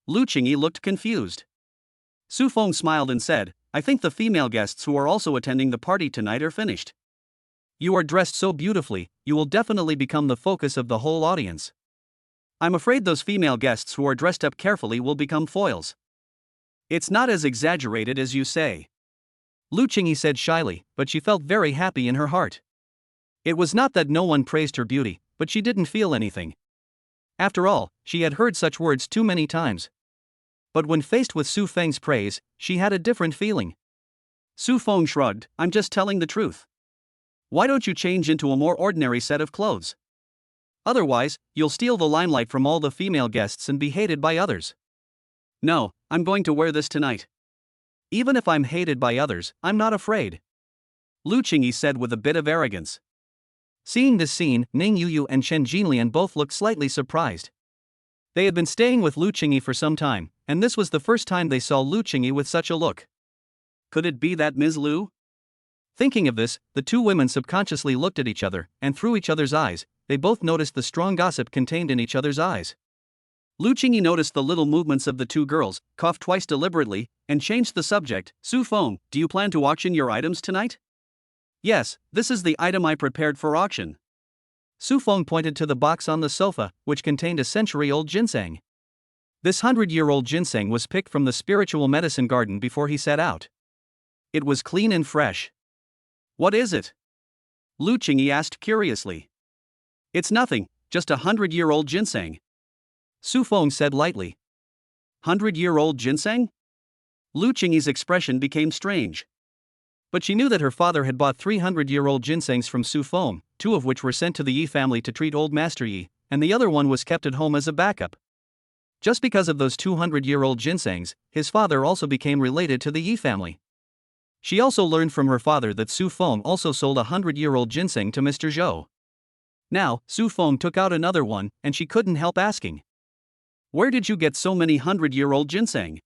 Lu Qingyi looked confused. Su Feng smiled and said, I think the female guests who are also attending the party tonight are finished. You are dressed so beautifully, you will definitely become the focus of the whole audience. I'm afraid those female guests who are dressed up carefully will become foils. It's not as exaggerated as you say. Lu Qingyi said shyly, but she felt very happy in her heart. It was not that no one praised her beauty, but she didn't feel anything. After all, she had heard such words too many times. But when faced with Su Feng's praise, she had a different feeling. Su Feng shrugged, I'm just telling the truth. Why don't you change into a more ordinary set of clothes? Otherwise, you'll steal the limelight from all the female guests and be hated by others. No, I'm going to wear this tonight. Even if I'm hated by others, I'm not afraid. Lu Qingyi said with a bit of arrogance. Seeing this scene, Ning Yuyu and Chen Jinlian both looked slightly surprised. They had been staying with Lu Qingyi for some time, and this was the first time they saw Lu Qingyi with such a look. Could it be that Ms. Lu? Thinking of this, the two women subconsciously looked at each other, and through each other's eyes, they both noticed the strong gossip contained in each other's eyes. Lu Qingyi noticed the little movements of the two girls, coughed twice deliberately, and changed the subject. Su Feng, do you plan to auction your items tonight? Yes, this is the item I prepared for auction. Su Feng pointed to the box on the sofa, which contained a century-old ginseng. This 100-year-old ginseng was picked from the spiritual medicine garden before he set out. It was clean and fresh. What is it? Lu Qingyi asked curiously. It's nothing, just a 100-year-old ginseng. Su Feng said lightly. 100-year-old ginseng? Lu Qingyi's expression became strange. But she knew that her father had bought 300-year-old ginsengs from Su Feng, 2 of which were sent to the Yi family to treat old Master Yi, and the other one was kept at home as a backup. Just because of those 200-year-old ginsengs, his father also became related to the Yi family. She also learned from her father that Su Feng also sold a 100-year-old ginseng to Mr. Zhou. Now, Su Feng took out another one, and she couldn't help asking. Where did you get so many 100-year-old ginseng?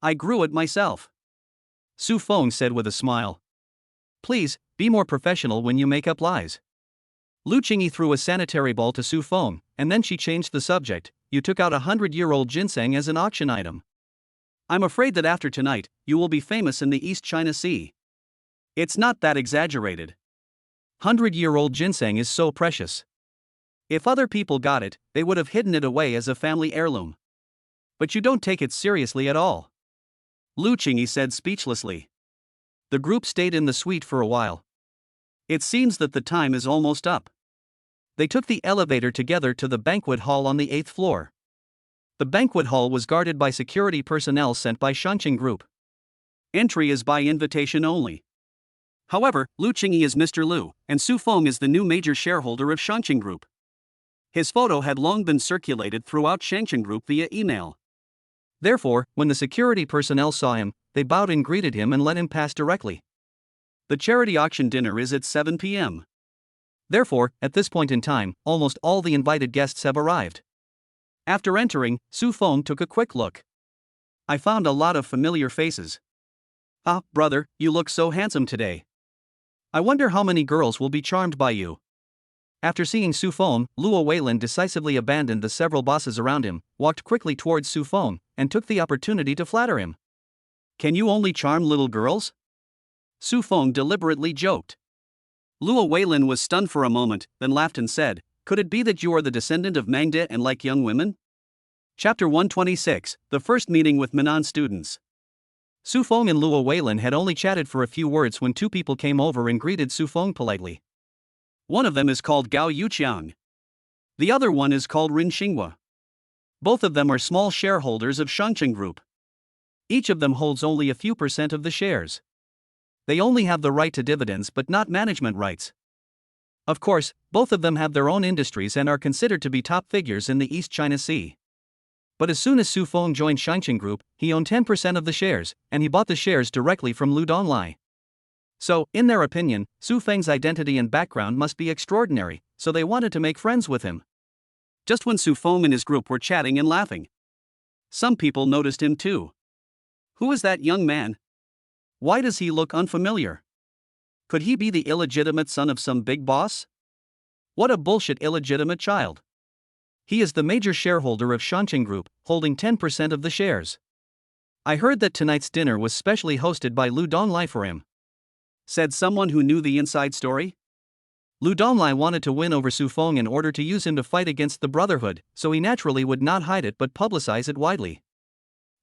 I grew it myself. Su Feng said with a smile. Please, be more professional when you make up lies. Lu Qingyi threw a sanitary ball to Su Feng, and then she changed the subject. You took out a 100-year-old ginseng as an auction item. I'm afraid that after tonight, you will be famous in the East China Sea. It's not that exaggerated. 100-year-old ginseng is so precious. If other people got it, they would have hidden it away as a family heirloom. But you don't take it seriously at all. Lu Qingyi said speechlessly. The group stayed in the suite for a while. It seems that the time is almost up. They took the elevator together to the banquet hall on the 8th floor. The banquet hall was guarded by security personnel sent by Shangqing Group. Entry is by invitation only. However, Lu Qingyi is Mr. Lu, and Su Feng is the new major shareholder of Shangqing Group. His photo had long been circulated throughout Shangqing Group via email. Therefore, when the security personnel saw him, they bowed and greeted him and let him pass directly. The charity auction dinner is at 7 p.m. Therefore, at this point in time, almost all the invited guests have arrived. After entering, Su Feng took a quick look. I found a lot of familiar faces. Ah, brother, you look so handsome today. I wonder how many girls will be charmed by you. After seeing Su Feng, Luo Weilin decisively abandoned the several bosses around him, walked quickly towards Su Feng, and took the opportunity to flatter him. Can you only charm little girls? Su Feng deliberately joked. Luo Weilin was stunned for a moment, then laughed and said, Could it be that you are the descendant of Mangde and like young women? Chapter 126, The First Meeting with Minnan Students. Su Feng and Luo Weilin had only chatted for a few words when 2 people came over and greeted Su Feng politely. One of them is called Gao Yuqiang. The other one is called Rin Xinghua. Both of them are small shareholders of Shangqing Group. Each of them holds only a few % of the shares. They only have the right to dividends but not management rights. Of course, both of them have their own industries and are considered to be top figures in the East China Sea. But as soon as Su Feng joined Shangqing Group, he owned 10% of the shares, and he bought the shares directly from Lu Donglai. So, in their opinion, Su Feng's identity and background must be extraordinary, so they wanted to make friends with him. Just when Su Feng and his group were chatting and laughing, some people noticed him too. Who is that young man? Why does he look unfamiliar? Could he be the illegitimate son of some big boss? What a bullshit illegitimate child. He is the major shareholder of Shangqing Group, holding 10% of the shares. I heard that tonight's dinner was specially hosted by Lu Donglai for him, said someone who knew the inside story. Lu Donglai wanted to win over Su Feng in order to use him to fight against the Brotherhood, so he naturally would not hide it but publicize it widely.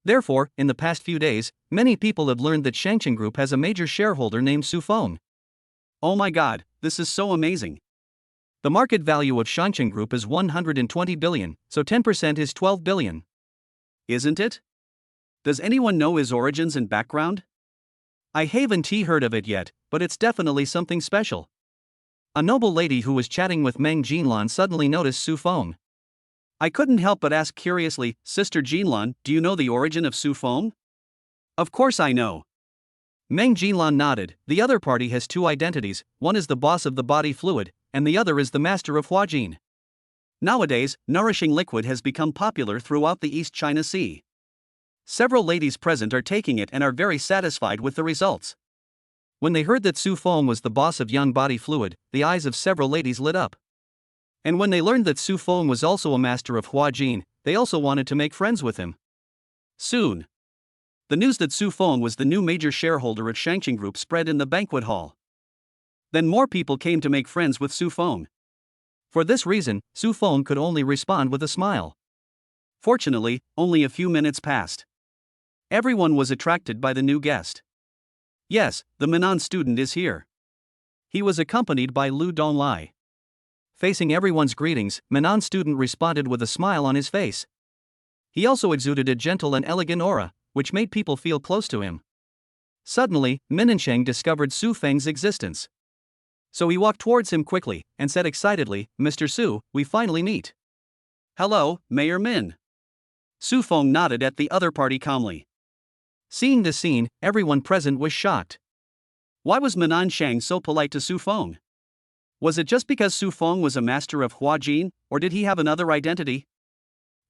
Therefore, in the past few days, many people have learned that Shangqing Group has a major shareholder named Su Feng. Oh my god, this is so amazing. The market value of Shangqing Group is 120 billion, so 10% is 12 billion. Isn't it? Does anyone know his origins and background? I haven't heard of it yet, but it's definitely something special. A noble lady who was chatting with Meng Jinlan suddenly noticed Su Feng. I couldn't help but ask curiously, Sister Jinlan, do you know the origin of Su Feng? Of course I know. Meng Jinlan nodded. The other party has 2 identities, one is the boss of the body fluid, and the other is the master of Huajin. Nowadays, nourishing liquid has become popular throughout the East China Sea. Several ladies present are taking it and are very satisfied with the results. When they heard that Su Feng was the boss of Young Body Fluid, the eyes of several ladies lit up. And when they learned that Su Feng was also a master of Huajin, they also wanted to make friends with him. Soon, the news that Su Feng was the new major shareholder of Shangqing Group spread in the banquet hall. Then more people came to make friends with Su Feng. For this reason, Su Feng could only respond with a smile. Fortunately, only a few minutes passed. Everyone was attracted by the new guest. Yes, the Minnan student is here. He was accompanied by Lu Donglai. Facing everyone's greetings, Minnan student responded with a smile on his face. He also exuded a gentle and elegant aura, which made people feel close to him. Suddenly, Minansheng discovered Su Feng's existence. So he walked towards him quickly, and said excitedly, "Mr. Su, we finally meet." "Hello, Mayor Min." Su Feng nodded at the other party calmly. Seeing this scene, everyone present was shocked. Why was Minansheng so polite to Su Feng? Was it just because Su Feng was a master of Huajin, or did he have another identity?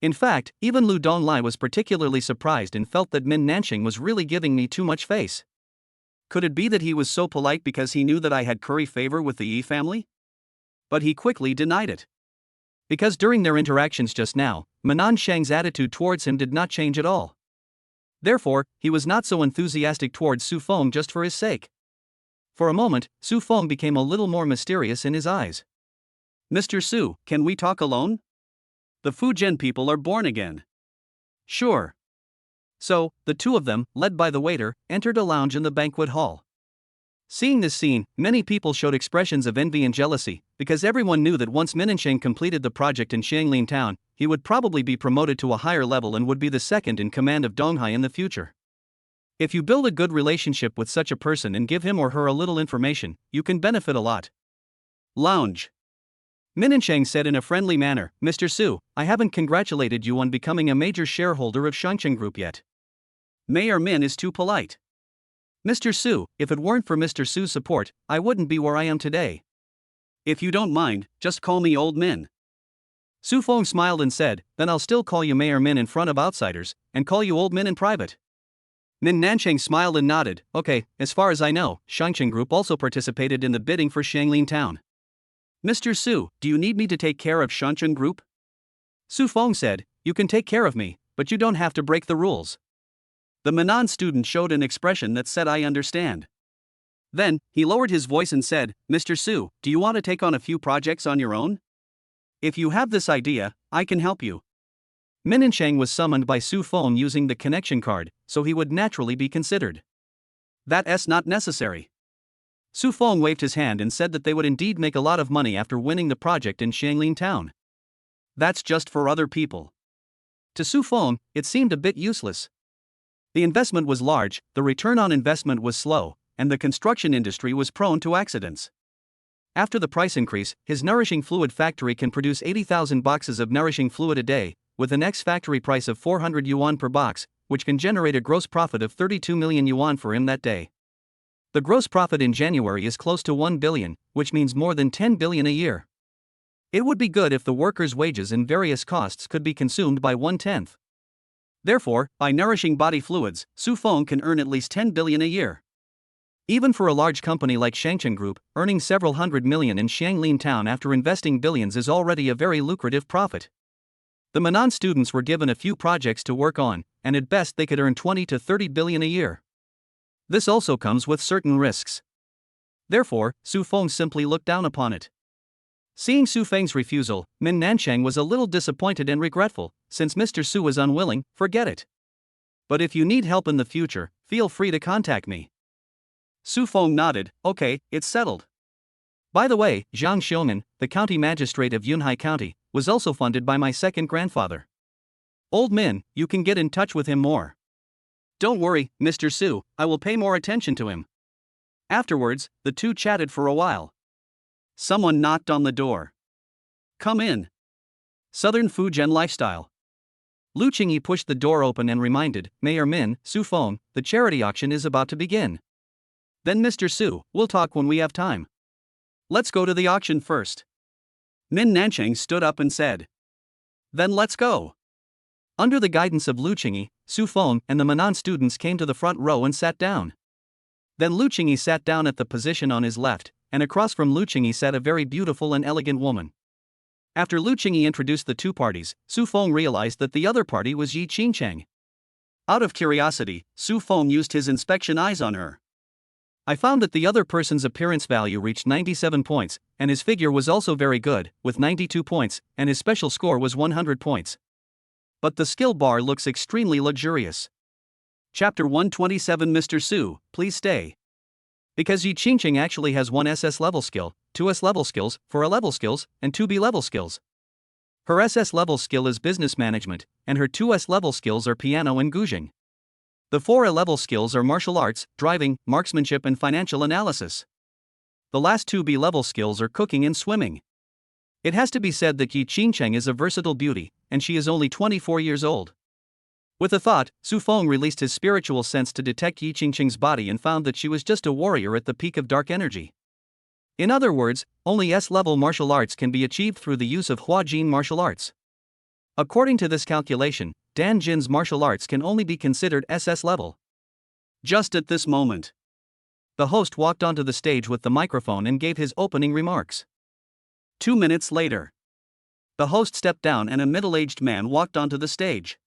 In fact, even Lu Donglai was particularly surprised and felt that Min Nansheng was really giving me too much face. Could it be that he was so polite because he knew that I had curry favor with the Yi family? But he quickly denied it. Because during their interactions just now, Minansheng's attitude towards him did not change at all. Therefore, he was not so enthusiastic towards Su Feng just for his sake. For a moment, Su Feng became a little more mysterious in his eyes. "Mr. Su, can we talk alone? The Fujian people are born again." "Sure." So, the two of them, led by the waiter, entered a lounge in the banquet hall. Seeing this scene, many people showed expressions of envy and jealousy, because everyone knew that once Minansheng completed the project in Xianglin town, he would probably be promoted to a higher level and would be the second in command of Donghai in the future. If you build a good relationship with such a person and give him or her a little information, you can benefit a lot. Lounge. Minansheng said in a friendly manner, "Mr. Su, I haven't congratulated you on becoming a major shareholder of Shangqing Group yet." Mayor Min is too polite. "Mr. Su, if it weren't for Mr. Su's support, I wouldn't be where I am today." "If you don't mind, just call me Old Min." Su Feng smiled and said, "Then I'll still call you Mayor Min in front of outsiders, and call you Old Min in private." Min Nansheng smiled and nodded. "Okay, as far as I know, Shangqing Group also participated in the bidding for Xianglin town." "Mr. Su, do you need me to take care of Shangqing Group?" Su Feng said, "You can take care of me, but you don't have to break the rules." The Minnan student showed an expression that said, "I understand." Then, he lowered his voice and said, "Mr. Su, do you want to take on a few projects on your own? If you have this idea, I can help you." Minansheng was summoned by Su Feng using the connection card, so he would naturally be considered. "That's not necessary." Su Feng waved his hand and said that they would indeed make a lot of money after winning the project in Xianglin town. "That's just for other people." To Su Feng, it seemed a bit useless. The investment was large, the return on investment was slow, and the construction industry was prone to accidents. After the price increase, his nourishing fluid factory can produce 80,000 boxes of nourishing fluid a day, with an ex-factory price of 400 yuan per box, which can generate a gross profit of 32 million yuan for him that day. The gross profit in January is close to 1 billion, which means more than 10 billion a year. It would be good if the workers' wages and various costs could be consumed by 1/10. Therefore, by nourishing body fluids, Su Feng can earn at least 10 billion a year. Even for a large company like Shangqing Group, earning several hundred million in Xianglin town after investing billions is already a very lucrative profit. The Minnan students were given a few projects to work on, and at best they could earn 20 to 30 billion a year. This also comes with certain risks. Therefore, Su Feng simply looked down upon it. Seeing Su Feng's refusal, Min Nansheng was a little disappointed and regretful. "Since Mr. Su was unwilling, forget it. But if you need help in the future, feel free to contact me." Su Feng nodded. "Okay, it's settled." By the way, Zhang Xiumen, the county magistrate of Yunhai County, was also funded by my second grandfather. Old Min, you can get in touch with him more. "Don't worry, Mr. Su, I will pay more attention to him." Afterwards, the two chatted for a while. Someone knocked on the door. "Come in." Southern Fujian lifestyle. Lu Qingyi pushed the door open and reminded, "Mayor Min, Su Feng, the charity auction is about to begin." "Then Mr. Su, we'll talk when we have time." Let's go to the auction first. Min Nancheng stood up and said. Then let's go. Under the guidance of Lu Qingyi, Su Feng and the Manan students came to the front row and sat down. Then Lu Qingyi sat down at the position on his left, and across from Lu Qingyi sat a very beautiful and elegant woman. After Lu Qingyi introduced the two parties, Su Feng realized that the other party was Yi Qingcheng. Out of curiosity, Su Feng used his inspection eyes on her. I found that the other person's appearance value reached 97 points, and his figure was also very good, with 92 points, and his special score was 100 points. But the skill bar looks extremely luxurious. Chapter 127. Mr. Su, please stay. Because Yi Qingcheng actually has 1 SS level skill, 2 S level skills, 4 A level skills, and 2 B level skills. Her SS level skill is business management, and her 2 S level skills are piano and guzheng. The 4 A level skills are martial arts, driving, marksmanship and financial analysis. The last 2 B level skills are cooking and swimming. It has to be said that Yi Qingcheng is a versatile beauty, and she is only 24 years old. With a thought, Su Feng released his spiritual sense to detect Yi Qingcheng's body and found that she was just a warrior at the peak of dark energy. In other words, only S-level martial arts can be achieved through the use of Hua Jin martial arts. According to this calculation, Dan Jin's martial arts can only be considered SS level. Just at this moment, the host walked onto the stage with the microphone and gave his opening remarks. 2 minutes later, the host stepped down and a middle-aged man walked onto the stage.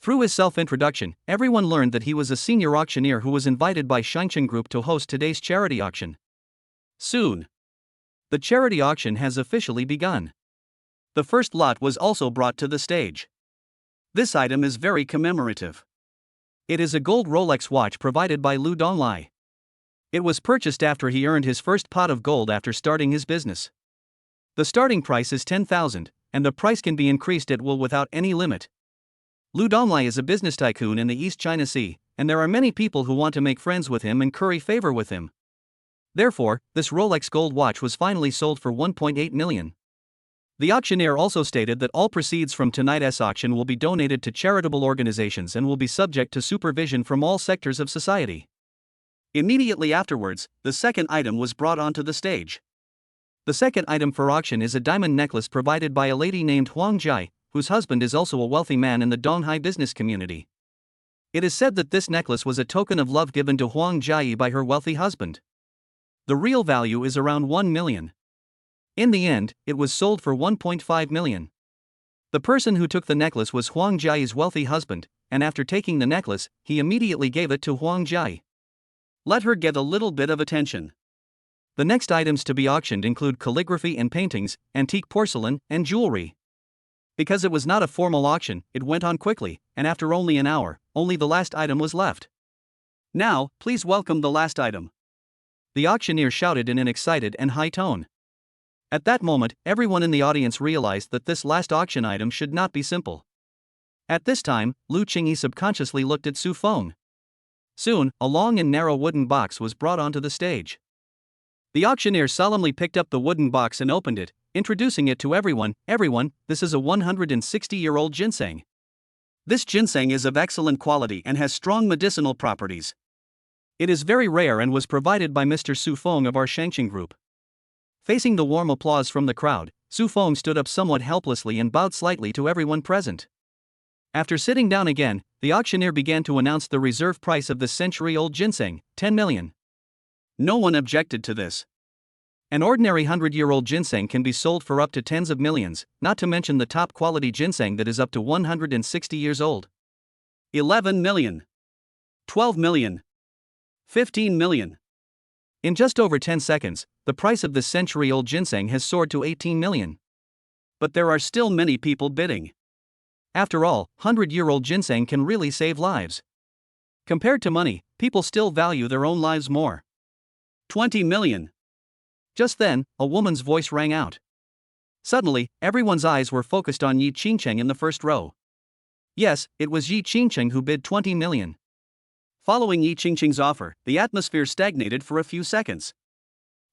Through his self-introduction, everyone learned that he was a senior auctioneer who was invited by Shangcheng Group to host today's charity auction. Soon, the charity auction has officially begun. The first lot was also brought to the stage. This item is very commemorative. It is a gold Rolex watch provided by Lu Donglai. It was purchased after he earned his first pot of gold after starting his business. The starting price is 10,000, and the price can be increased at will without any limit. Lu Donglai is a business tycoon in the East China Sea, and there are many people who want to make friends with him and curry favor with him. Therefore, this Rolex gold watch was finally sold for 1.8 million. The auctioneer also stated that all proceeds from tonight's auction will be donated to charitable organizations and will be subject to supervision from all sectors of society. Immediately afterwards, the second item was brought onto the stage. The second item for auction is a diamond necklace provided by a lady named Huang Jai, whose husband is also a wealthy man in the Donghai business community. It is said that this necklace was a token of love given to Huang Jai by her wealthy husband. The real value is around 1 million. In the end, it was sold for 1.5 million. The person who took the necklace was Huang Jai's wealthy husband, and after taking the necklace, he immediately gave it to Huang Jai. Let her get a little bit of attention. The next items to be auctioned include calligraphy and paintings, antique porcelain, and jewelry. Because it was not a formal auction, it went on quickly, and after only an hour, only the last item was left. Now, please welcome the last item. The auctioneer shouted in an excited and high tone. At that moment, everyone in the audience realized that this last auction item should not be simple. At this time, Lu Qingyi subconsciously looked at Su Feng. Soon, a long and narrow wooden box was brought onto the stage. The auctioneer solemnly picked up the wooden box and opened it, introducing it to everyone. Everyone, this is a 160-year-old ginseng. This ginseng is of excellent quality and has strong medicinal properties. It is very rare and was provided by Mr. Su Feng of our Shangcheng Group. Facing the warm applause from the crowd, Su Feng stood up somewhat helplessly and bowed slightly to everyone present. After sitting down again, the auctioneer began to announce the reserve price of the century-old ginseng, 10 million. No one objected to this. An ordinary 100-year-old ginseng can be sold for up to tens of millions, not to mention the top-quality ginseng that is up to 160 years old. 11 million. 12 million. 15 million. In just over 10 seconds, the price of this century-old ginseng has soared to 18 million. But there are still many people bidding. After all, 100-year-old ginseng can really save lives. Compared to money, people still value their own lives more. 20 million. Just then, a woman's voice rang out. Suddenly, everyone's eyes were focused on Yi Qingcheng in the first row. Yes, it was Yi Qingcheng who bid 20 million. Following Yi Qingcheng's offer, the atmosphere stagnated for a few seconds.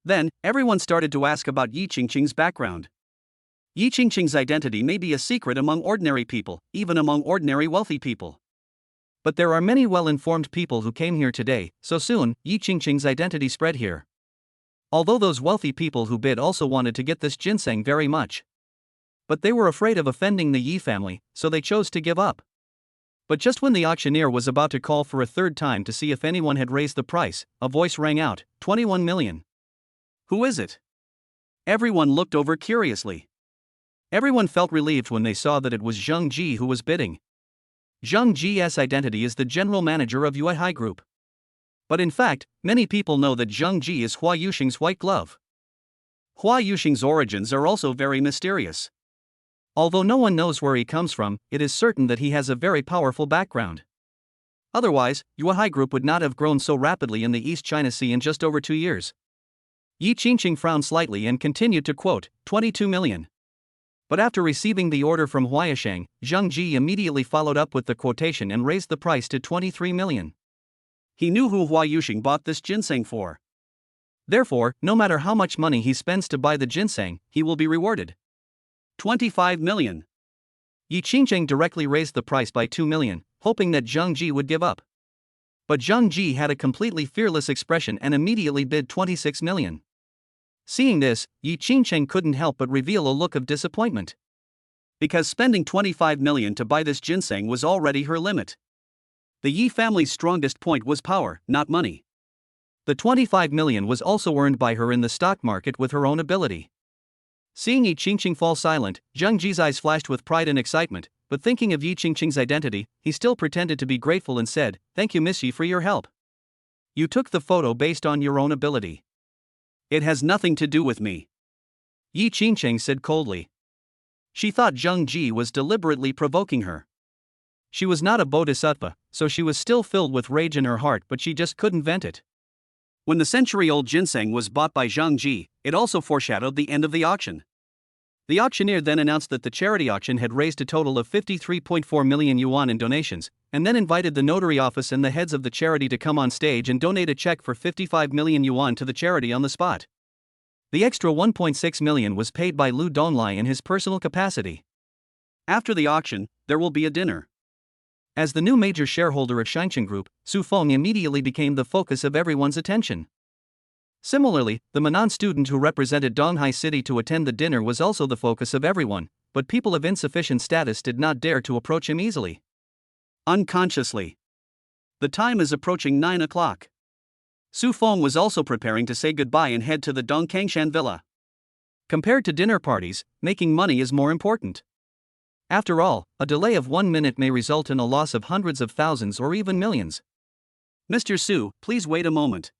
Then, everyone started to ask about Yi Qingcheng's background. Yi Qingcheng's identity may be a secret among ordinary people, even among ordinary wealthy people. But there are many well-informed people who came here today, so soon, Yi Qingcheng's identity spread here. Although those wealthy people who bid also wanted to get this ginseng very much. But they were afraid of offending the Yi family, so they chose to give up. But just when the auctioneer was about to call for a third time to see if anyone had raised the price, a voice rang out, 21 million. Who is it? Everyone looked over curiously. Everyone felt relieved when they saw that it was Zheng Ji who was bidding. Zheng Ji's identity is the general manager of Yuehai Group. But in fact, many people know that Zheng Ji is Hua Yuxing's white glove. Hua Yuxing's origins are also very mysterious. Although no one knows where he comes from, it is certain that he has a very powerful background. Otherwise, Yuehai Group would not have grown so rapidly in the East China Sea in just over 2 years. Yi Qingqing frowned slightly and continued to quote, 22 million. But after receiving the order from Huayasheng, Zheng Ji immediately followed up with the quotation and raised the price to 23 million. He knew who Hua Yuxing bought this ginseng for. Therefore, no matter how much money he spends to buy the ginseng, he will be rewarded. 25 million. Yi Qingqing directly raised the price by 2 million, hoping that Zheng Ji would give up. But Zheng Ji had a completely fearless expression and immediately bid 26 million. Seeing this, Yi Qingqing couldn't help but reveal a look of disappointment. Because spending 25 million to buy this ginseng was already her limit. The Yi family's strongest point was power, not money. The 25 million was also earned by her in the stock market with her own ability. Seeing Yi Qingqing fall silent, Zheng Ji's eyes flashed with pride and excitement, but thinking of Yi Qingqing's identity, he still pretended to be grateful and said, "Thank you, Miss Yi, for your help. You took the photo based on your own ability." "It has nothing to do with me," Yi Qingqing said coldly. She thought Zheng Ji was deliberately provoking her. She was not a bodhisattva, so she was still filled with rage in her heart, but she just couldn't vent it. When the century-old ginseng was bought by Zheng Ji, it also foreshadowed the end of the auction. The auctioneer then announced that the charity auction had raised a total of 53.4 million yuan in donations, and then invited the notary office and the heads of the charity to come on stage and donate a check for 55 million yuan to the charity on the spot. The extra 1.6 million was paid by Lu Donglai in his personal capacity. After the auction, there will be a dinner. As the new major shareholder of Shangcheng Group, Su Feng immediately became the focus of everyone's attention. Similarly, the Manan student who represented Donghai City to attend the dinner was also the focus of everyone, but people of insufficient status did not dare to approach him easily. Unconsciously. The time is approaching 9 o'clock. Su Feng was also preparing to say goodbye and head to the Dongkangshan villa. Compared to dinner parties, making money is more important. After all, a delay of 1 minute may result in a loss of hundreds of thousands or even millions. "Mr. Su, please wait a moment."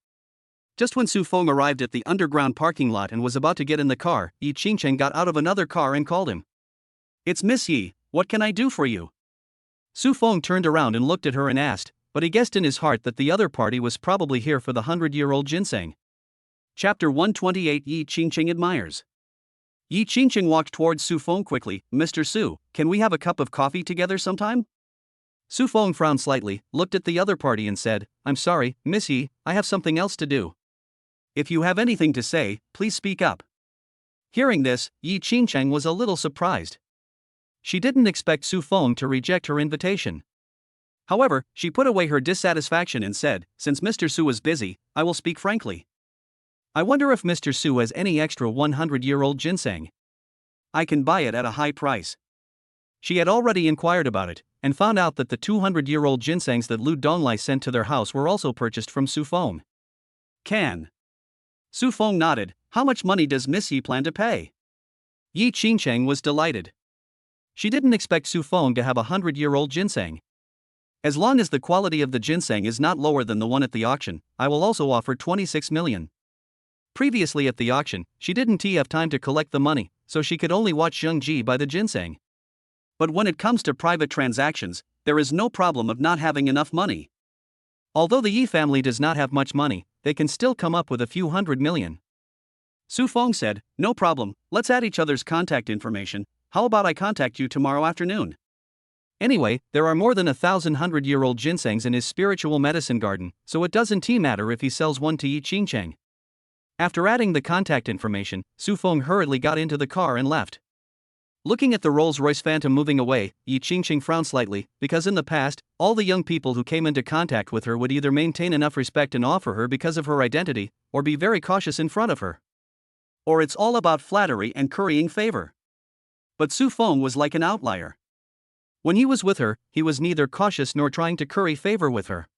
Just when Su Feng arrived at the underground parking lot and was about to get in the car, Yi Qingqing got out of another car and called him. "It's Miss Yi, what can I do for you?" Su Feng turned around and looked at her and asked, but he guessed in his heart that the other party was probably here for the 100-year-old ginseng. Chapter 128 Yi Qingqing admires. Yi Qingqing walked towards Su Feng quickly. "Mr. Su, can we have a cup of coffee together sometime?" Su Feng frowned slightly, looked at the other party and said, "I'm sorry, Miss Yi, I have something else to do." "If you have anything to say, please speak up." Hearing this, Yi Qingqing was a little surprised. She didn't expect Su Feng to reject her invitation. However, she put away her dissatisfaction and said, "Since Mr. Su is busy, I will speak frankly. I wonder if Mr. Su has any extra 100-year-old ginseng. I can buy it at a high price." She had already inquired about it, and found out that the 200-year-old ginsengs that Lu Donglai sent to their house were also purchased from Su Feng. "Can." Su Feng nodded. "How much money does Miss Yi plan to pay?" Yi Qingqing was delighted. She didn't expect Su Feng to have a 100-year-old ginseng. "As long as the quality of the ginseng is not lower than the one at the auction, I will also offer 26 million. Previously at the auction, she didn't have time to collect the money, so she could only watch Zheng Ji buy the ginseng. But when it comes to private transactions, there is no problem of not having enough money. Although the Yi family does not have much money, they can still come up with a few hundred million." Su Feng said, "No problem, let's add each other's contact information. How about I contact you tomorrow afternoon?" Anyway, there are more than 1,000 100-year-old ginsengs in his spiritual medicine garden, so it doesn't matter if he sells one to Yi Qingqing. After adding the contact information, Su Feng hurriedly got into the car and left. Looking at the Rolls-Royce Phantom moving away, Yi Qingqing frowned slightly, because in the past, all the young people who came into contact with her would either maintain enough respect and awe for her because of her identity, or be very cautious in front of her. Or it's all about flattery and currying favor. But Su Feng was like an outlier. When he was with her, he was neither cautious nor trying to curry favor with her.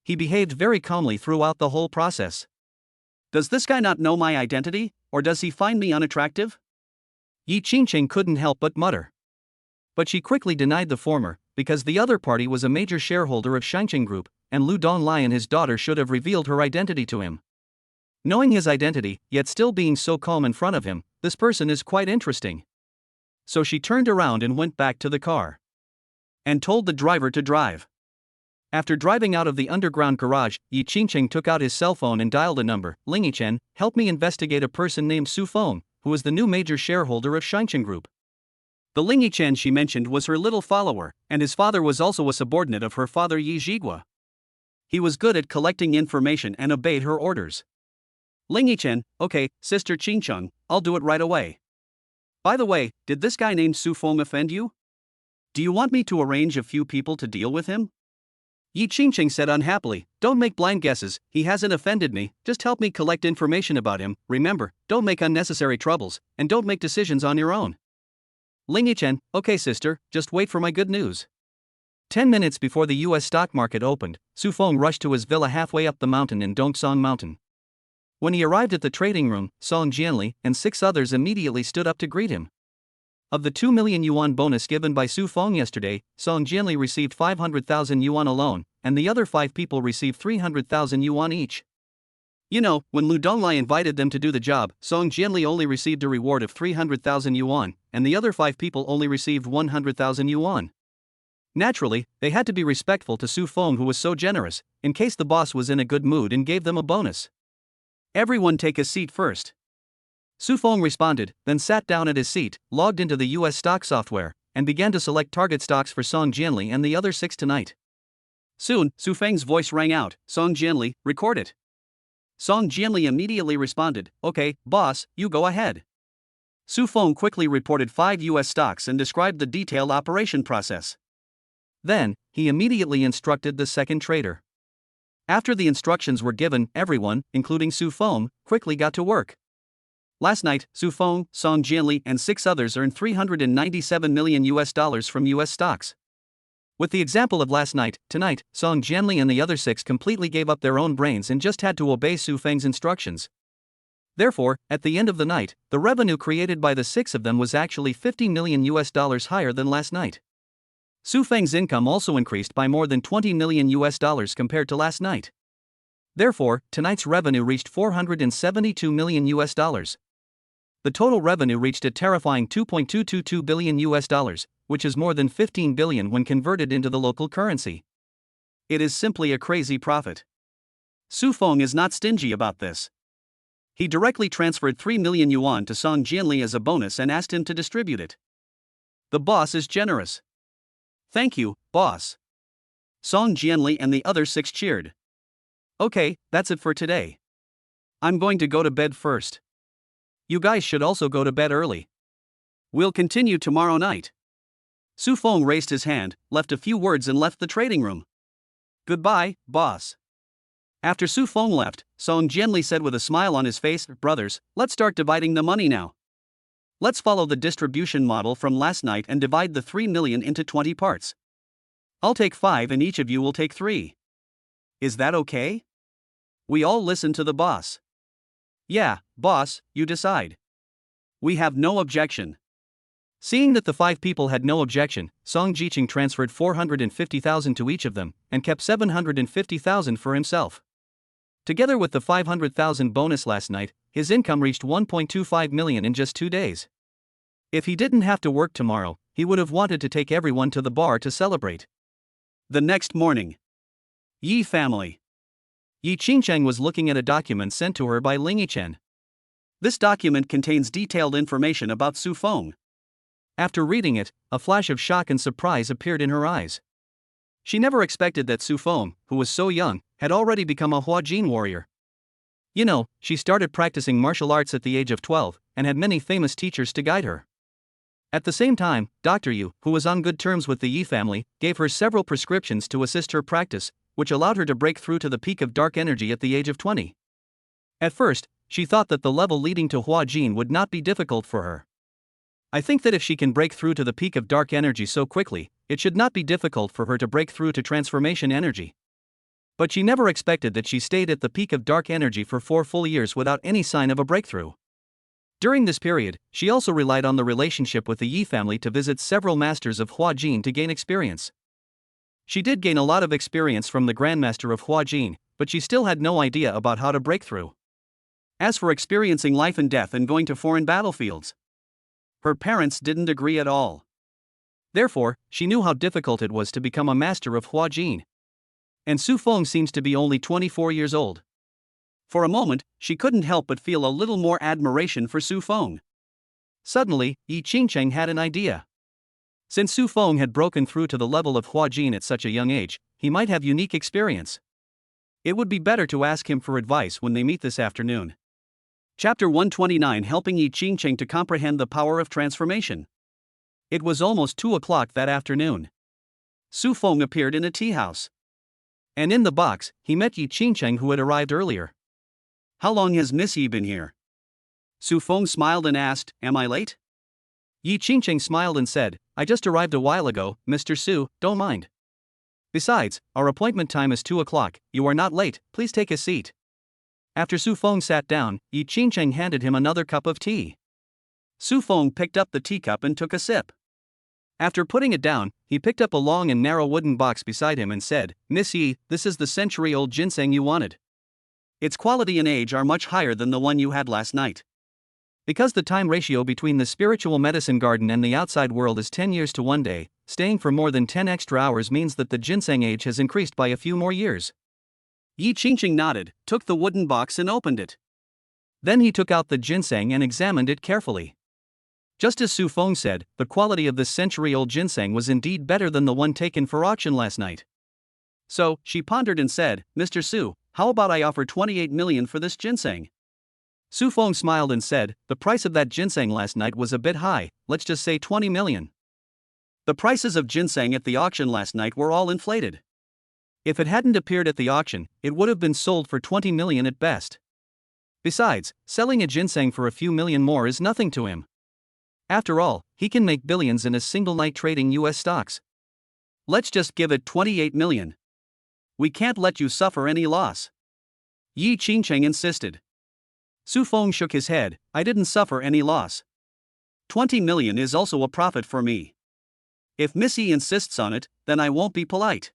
He behaved very calmly throughout the whole process. Does this guy not know my identity, or does he find me unattractive? Yi Qingqing couldn't help but mutter. But she quickly denied the former, because the other party was a major shareholder of Shangqing Group, and Lu Donglai and his daughter should have revealed her identity to him. Knowing his identity, yet still being so calm in front of him, this person is quite interesting. So she turned around and went back to the car. And told the driver to drive. After driving out of the underground garage, Yi Qingqing took out his cell phone and dialed a number. Ling Yichen, help me investigate a person named Su Feng, who is the new major shareholder of Shangqing Group. The Ling Yichen she mentioned was her little follower, and his father was also a subordinate of her father Yi Zhigua. He was good at collecting information and obeyed her orders. Ling Yichen, okay, Sister Qingcheng, I'll do it right away. By the way, did this guy named Su Feng offend you? Do you want me to arrange a few people to deal with him? Yi Qingqing said unhappily, don't make blind guesses, he hasn't offended me, just help me collect information about him, remember, don't make unnecessary troubles, and don't make decisions on your own. Ling Yichen, okay sister, just wait for my good news. 10 minutes before the US stock market opened, Su Feng rushed to his villa halfway up the mountain in Dongsong Mountain. When he arrived at the trading room, Song Jianli and 6 others immediately stood up to greet him. Of the 2 million yuan bonus given by Su Feng yesterday, Song Jianli received 500,000 yuan alone, and the other 5 people received 300,000 yuan each. You know, when Lu Donglai invited them to do the job, Song Jianli only received a reward of 300,000 yuan, and the other 5 people only received 100,000 yuan. Naturally, they had to be respectful to Su Feng, who was so generous, in case the boss was in a good mood and gave them a bonus. Everyone take a seat first. Su Feng responded, then sat down at his seat, logged into the US stock software, and began to select target stocks for Song Jianli and the other 6 tonight. Soon, Su Feng's voice rang out, Song Jianli, record it. Song Jianli immediately responded, okay, boss, you go ahead. Su Feng quickly reported 5 US stocks and described the detailed operation process. Then, he immediately instructed the second trader. After the instructions were given, everyone, including Su Feng, quickly got to work. Last night, Su Feng, Song Jianli, and 6 others earned $397 million from US stocks. With the example of last night, tonight, Song Jianli and the other 6 completely gave up their own brains and just had to obey Su Feng's instructions. Therefore, at the end of the night, the revenue created by the 6 of them was actually $50 million higher than last night. Su Feng's income also increased by more than $20 million compared to last night. Therefore, tonight's revenue reached $472 million. The total revenue reached a terrifying $2.222 billion, which is more than 15 billion when converted into the local currency. It is simply a crazy profit. Su Feng is not stingy about this. He directly transferred 3 million yuan to Song Jianli as a bonus and asked him to distribute it. The boss is generous. Thank you, boss. Song Jianli and the other 6 cheered. Okay, that's it for today. I'm going to go to bed first. You guys should also go to bed early. We'll continue tomorrow night. Su Feng raised his hand, left a few words and left the trading room. Goodbye, boss. After Su Feng left, Song Jianli said with a smile on his face, brothers, let's start dividing the money now. Let's follow the distribution model from last night and divide the 3 million into 20 parts. I'll take 5 and each of you will take 3. Is that okay? We all listen to the boss. Yeah, boss, you decide. We have no objection. Seeing that the 5 people had no objection, Song Jiqing transferred 450,000 to each of them, and kept 750,000 for himself. Together with the 500,000 bonus last night, his income reached 1.25 million in just 2 days. If he didn't have to work tomorrow, he would have wanted to take everyone to the bar to celebrate. The next morning. Yi family. Yi Qingcheng was looking at a document sent to her by Ling Yichen. This document contains detailed information about Su Feng. After reading it, a flash of shock and surprise appeared in her eyes. She never expected that Su Feng, who was so young, had already become a Huajin warrior. You know, she started practicing martial arts at the age of 12, and had many famous teachers to guide her. At the same time, Dr. Yu, who was on good terms with the Yi family, gave her several prescriptions to assist her practice, which allowed her to break through to the peak of dark energy at the age of 20. At first, she thought that the level leading to Hua Jin would not be difficult for her. I think that if she can break through to the peak of dark energy so quickly, it should not be difficult for her to break through to transformation energy. But she never expected that she stayed at the peak of dark energy for 4 full years without any sign of a breakthrough. During this period, she also relied on the relationship with the Yi family to visit several masters of Hua Jin to gain experience. She did gain a lot of experience from the Grandmaster of Hua Jin, but she still had no idea about how to break through. As for experiencing life and death and going to foreign battlefields, her parents didn't agree at all. Therefore, she knew how difficult it was to become a master of Hua Jin. And Su Feng seems to be only 24 years old. For a moment, she couldn't help but feel a little more admiration for Su Feng. Suddenly, Yi Qingcheng had an idea. Since Su Feng had broken through to the level of Hua Jin at such a young age, he might have unique experience. It would be better to ask him for advice when they meet this afternoon. Chapter 129, helping Yi Qingcheng to comprehend the power of transformation. It was almost 2 o'clock that afternoon. Su Feng appeared in a tea house. And in the box, he met Yi Qingcheng, who had arrived earlier. How long has Miss Yi been here? Su Feng smiled and asked, am I late? Yi Qingcheng smiled and said, I just arrived a while ago, Mr. Su, don't mind. Besides, our appointment time is 2 o'clock, you are not late, please take a seat. After Su Feng sat down, Yi Qingcheng handed him another cup of tea. Su Feng picked up the teacup and took a sip. After putting it down, he picked up a long and narrow wooden box beside him and said, Miss Yi, this is the century-old ginseng you wanted. Its quality and age are much higher than the one you had last night. Because the time ratio between the spiritual medicine garden and the outside world is 10 years to 1 day, staying for more than 10 extra hours means that the ginseng age has increased by a few more years. Yi Qingcheng nodded, took the wooden box and opened it. Then he took out the ginseng and examined it carefully. Just as Su Feng said, the quality of this century-old ginseng was indeed better than the one taken for auction last night. So, she pondered and said, Mr. Su, how about I offer 28 million for this ginseng? Su Feng smiled and said, the price of that ginseng last night was a bit high, let's just say 20 million. The prices of ginseng at the auction last night were all inflated. If it hadn't appeared at the auction, it would have been sold for 20 million at best. Besides, selling a ginseng for a few million more is nothing to him. After all, he can make billions in a single night trading US stocks. Let's just give it 28 million. We can't let you suffer any loss. Yi Qingcheng insisted. Su Feng shook his head, I didn't suffer any loss. 20 million is also a profit for me. If Miss Yi insists on it, then I won't be polite.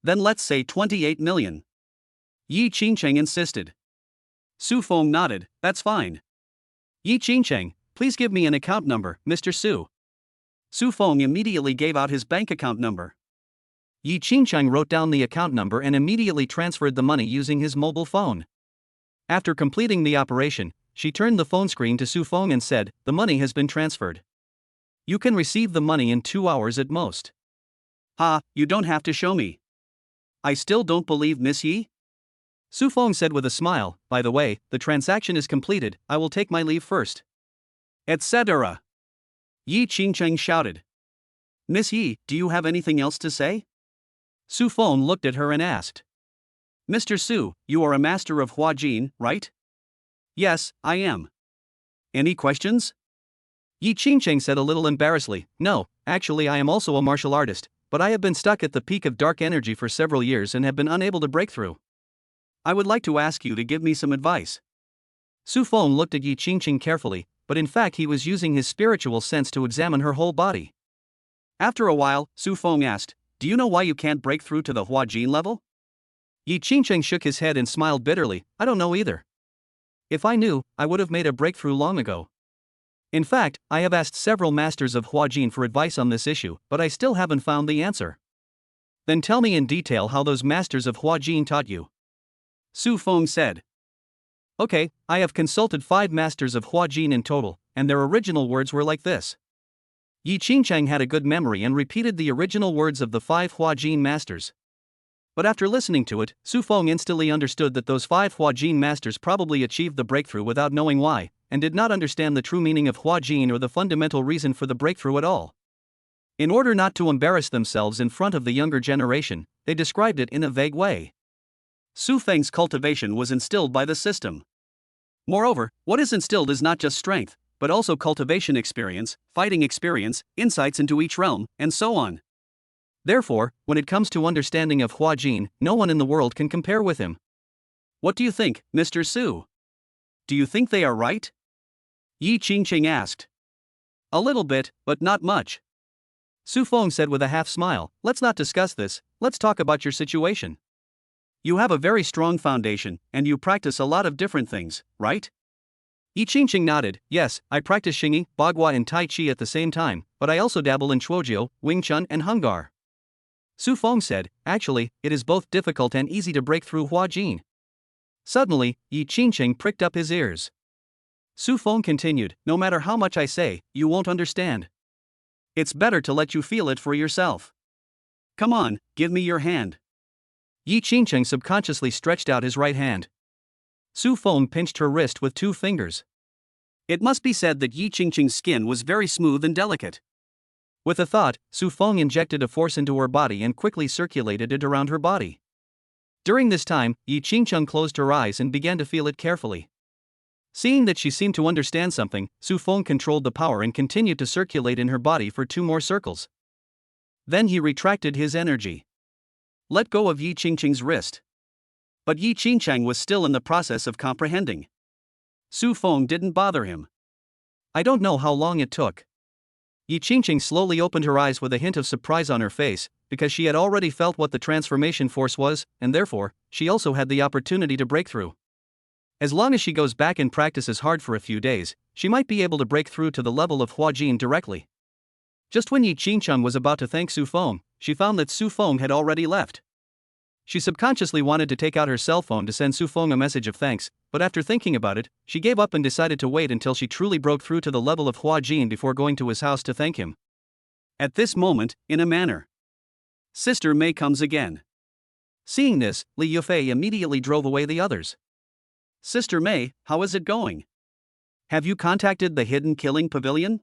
Then let's say 28 million. Yi Qingcheng insisted. Su Feng nodded, that's fine. Yi Qingcheng, please give me an account number, Mr. Su. Su Feng immediately gave out his bank account number. Yi Qingcheng wrote down the account number and immediately transferred the money using his mobile phone. After completing the operation, she turned the phone screen to Su Feng and said, the money has been transferred. You can receive the money in 2 hours at most. Ha, you don't have to show me. I still don't believe Miss Yi? Su Feng said with a smile, by the way, the transaction is completed, I will take my leave first. Etc. Yi Qingcheng shouted. Miss Yi, do you have anything else to say? Su Feng looked at her and asked. Mr. Su, you are a master of Hua Jin, right? Yes, I am. Any questions? Yi Qingcheng said a little embarrassedly, no, actually I am also a martial artist, but I have been stuck at the peak of dark energy for several years and have been unable to break through. I would like to ask you to give me some advice. Su Feng looked at Yi Qingcheng carefully, but in fact he was using his spiritual sense to examine her whole body. After a while, Su Feng asked, do you know why you can't break through to the Hua Jin level? Yi Qingcheng shook his head and smiled bitterly, I don't know either. If I knew, I would have made a breakthrough long ago. In fact, I have asked several masters of Hua Jin for advice on this issue, but I still haven't found the answer. Then tell me in detail how those masters of Hua Jin taught you. Su Feng said. Okay, I have consulted 5 masters of Hua Jin in total, and their original words were like this. Yi Qingcheng had a good memory and repeated the original words of the 5 Hua Jin masters. But after listening to it, Su Feng instantly understood that those 5 Hua Jin masters probably achieved the breakthrough without knowing why, and did not understand the true meaning of Huajin or the fundamental reason for the breakthrough at all. In order not to embarrass themselves in front of the younger generation, they described it in a vague way. Su Feng's cultivation was instilled by the system. Moreover, what is instilled is not just strength, but also cultivation experience, fighting experience, insights into each realm, and so on. Therefore, when it comes to understanding of Huajin, no one in the world can compare with him. What do you think, Mr. Su? Do you think they are right? Yi Qingqing asked. A little bit, but not much. Su Feng said with a half smile, let's not discuss this, let's talk about your situation. You have a very strong foundation, and you practice a lot of different things, right? Yi Qingqing nodded, yes, I practice Xingyi, Bagua and Tai Chi at the same time, but I also dabble in Shuojiu, Wing Chun and Hungar. Su Feng said, actually, it is both difficult and easy to break through Huajin. Suddenly, Yi Qingqing pricked up his ears. Su Feng continued, no matter how much I say, you won't understand. It's better to let you feel it for yourself. Come on, give me your hand. Yi Qingqing subconsciously stretched out his right hand. Su Feng pinched her wrist with 2 fingers. It must be said that Yi Qingqing's skin was very smooth and delicate. With a thought, Su Feng injected a force into her body and quickly circulated it around her body. During this time, Yi Qingqing closed her eyes and began to feel it carefully. Seeing that she seemed to understand something, Su Feng controlled the power and continued to circulate in her body for 2 more circles. Then he retracted his energy. Let go of Yi Qingqing's wrist. But Yi Qingqing was still in the process of comprehending. Su Feng didn't bother him. I don't know how long it took. Yi Qingqing slowly opened her eyes with a hint of surprise on her face, because she had already felt what the transformation force was, and therefore, she also had the opportunity to break through. As long as she goes back and practices hard for a few days, she might be able to break through to the level of Huajin directly. Just when Yi Qingqing was about to thank Su Feng, she found that Su Feng had already left. She subconsciously wanted to take out her cell phone to send Su Feng a message of thanks, but after thinking about it, she gave up and decided to wait until she truly broke through to the level of Huajin before going to his house to thank him. At this moment, in a manner, Sister May comes again. Seeing this, Li Yufei immediately drove away the others. Sister May, how is it going? Have you contacted the Hidden Killing Pavilion?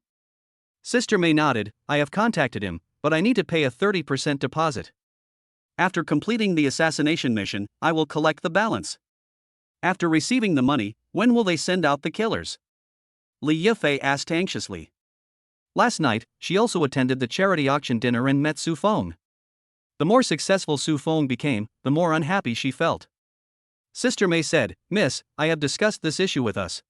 Sister May nodded, I have contacted him, but I need to pay a 30% deposit. After completing the assassination mission, I will collect the balance. After receiving the money, when will they send out the killers? Li Yufei asked anxiously. Last night, she also attended the charity auction dinner and met Su Feng. The more successful Su Feng became, the more unhappy she felt. Sister May said, Miss, I have discussed this issue with us.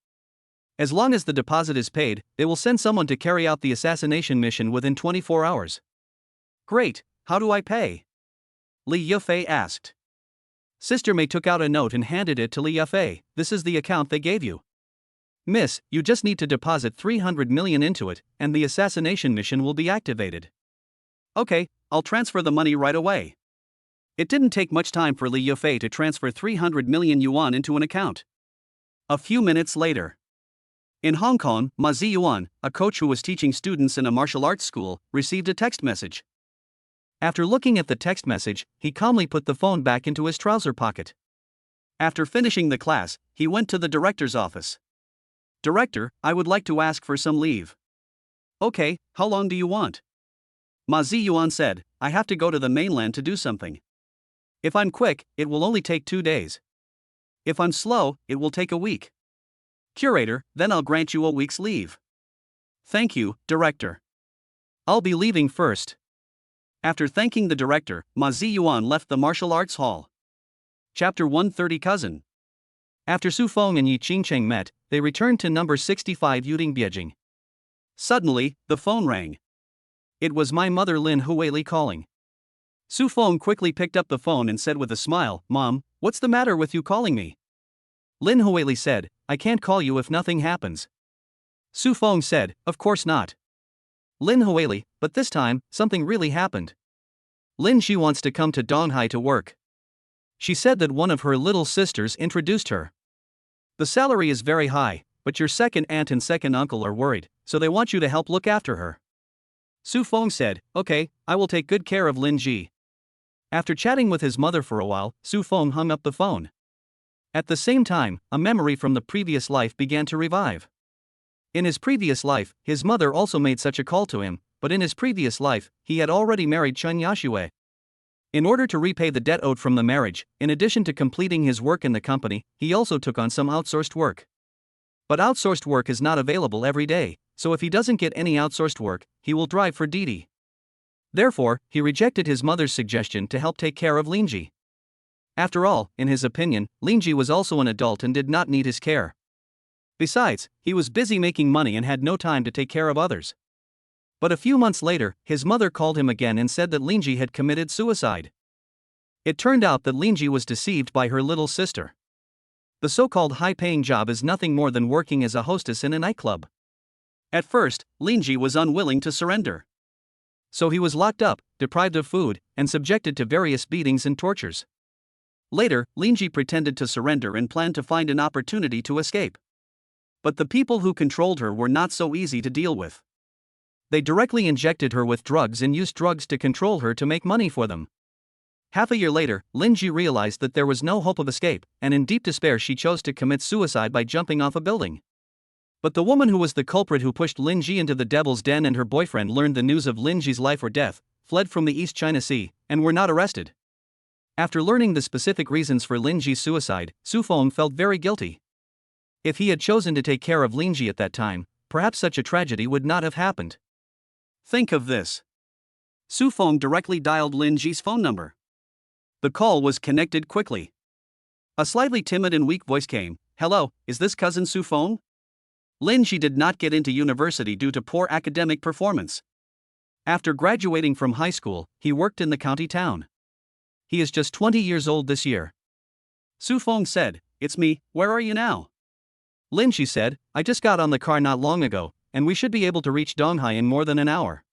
As long as the deposit is paid, they will send someone to carry out the assassination mission within 24 hours. Great, how do I pay? Li Yufei asked. Sister May took out a note and handed it to Li Yufei. This is the account they gave you. Miss, you just need to deposit 300 million into it, and the assassination mission will be activated. Okay, I'll transfer the money right away. It didn't take much time for Li Yufei to transfer 300 million yuan into an account. A few minutes later, in Hong Kong, Ma Ziyuan, a coach who was teaching students in a martial arts school, received a text message. After looking at the text message, he calmly put the phone back into his trouser pocket. After finishing the class, he went to the director's office. Director, I would like to ask for some leave. Okay, how long do you want? Ma Ziyuan said, I have to go to the mainland to do something. If I'm quick, it will only take 2 days. If I'm slow, it will take a week. Curator, then I'll grant you a week's leave. Thank you, Director. I'll be leaving first. After thanking the director, Ma Ziyuan left the martial arts hall. Chapter 130 Cousin. After Su Feng and Yi Qingqing met, they returned to number 65 Yudingbiejing. Suddenly, the phone rang. It was my mother Lin Huili calling. Su Feng quickly picked up the phone and said with a smile, Mom, what's the matter with you calling me? Lin Huili said, I can't call you if nothing happens. Su Feng said, of course not. Lin Huili, but this time, something really happened. Lin Shi wants to come to Donghai to work. She said that one of her little sisters introduced her. The salary is very high, but your second aunt and second uncle are worried, so they want you to help look after her. Su Feng said, okay, I will take good care of Lin Ji. After chatting with his mother for a while, Su Feng hung up the phone. At the same time, a memory from the previous life began to revive. In his previous life, his mother also made such a call to him, but in his previous life, he had already married Chen Yashue. In order to repay the debt owed from the marriage, in addition to completing his work in the company, he also took on some outsourced work. But outsourced work is not available every day, so if he doesn't get any outsourced work, he will drive for Didi. Therefore, he rejected his mother's suggestion to help take care of Linji. After all, in his opinion, Linji was also an adult and did not need his care. Besides, he was busy making money and had no time to take care of others. But a few months later, his mother called him again and said that Linji had committed suicide. It turned out that Linji was deceived by her little sister. The so-called high-paying job is nothing more than working as a hostess in a nightclub. At first, Linji was unwilling to surrender. So he was locked up, deprived of food, and subjected to various beatings and tortures. Later, Linji pretended to surrender and planned to find an opportunity to escape. But the people who controlled her were not so easy to deal with. They directly injected her with drugs and used drugs to control her to make money for them. Half a year later, Linji realized that there was no hope of escape, and in deep despair she chose to commit suicide by jumping off a building. But the woman who was the culprit who pushed Linji into the devil's den and her boyfriend learned the news of Linji's life or death, fled from the East China Sea, and were not arrested. After learning the specific reasons for Linji's suicide, Su Feng felt very guilty. If he had chosen to take care of Linji at that time, perhaps such a tragedy would not have happened. Think of this. Su Feng directly dialed Linji's phone number. The call was connected quickly. A slightly timid and weak voice came. "Hello, is this cousin Su Feng?" Linji did not get into university due to poor academic performance. After graduating from high school, he worked in the county town. He is just 20 years old this year. Su Feng said, "It's me, where are you now?" Linji said, "I just got on the car not long ago, and we should be able to reach Donghai in more than an hour."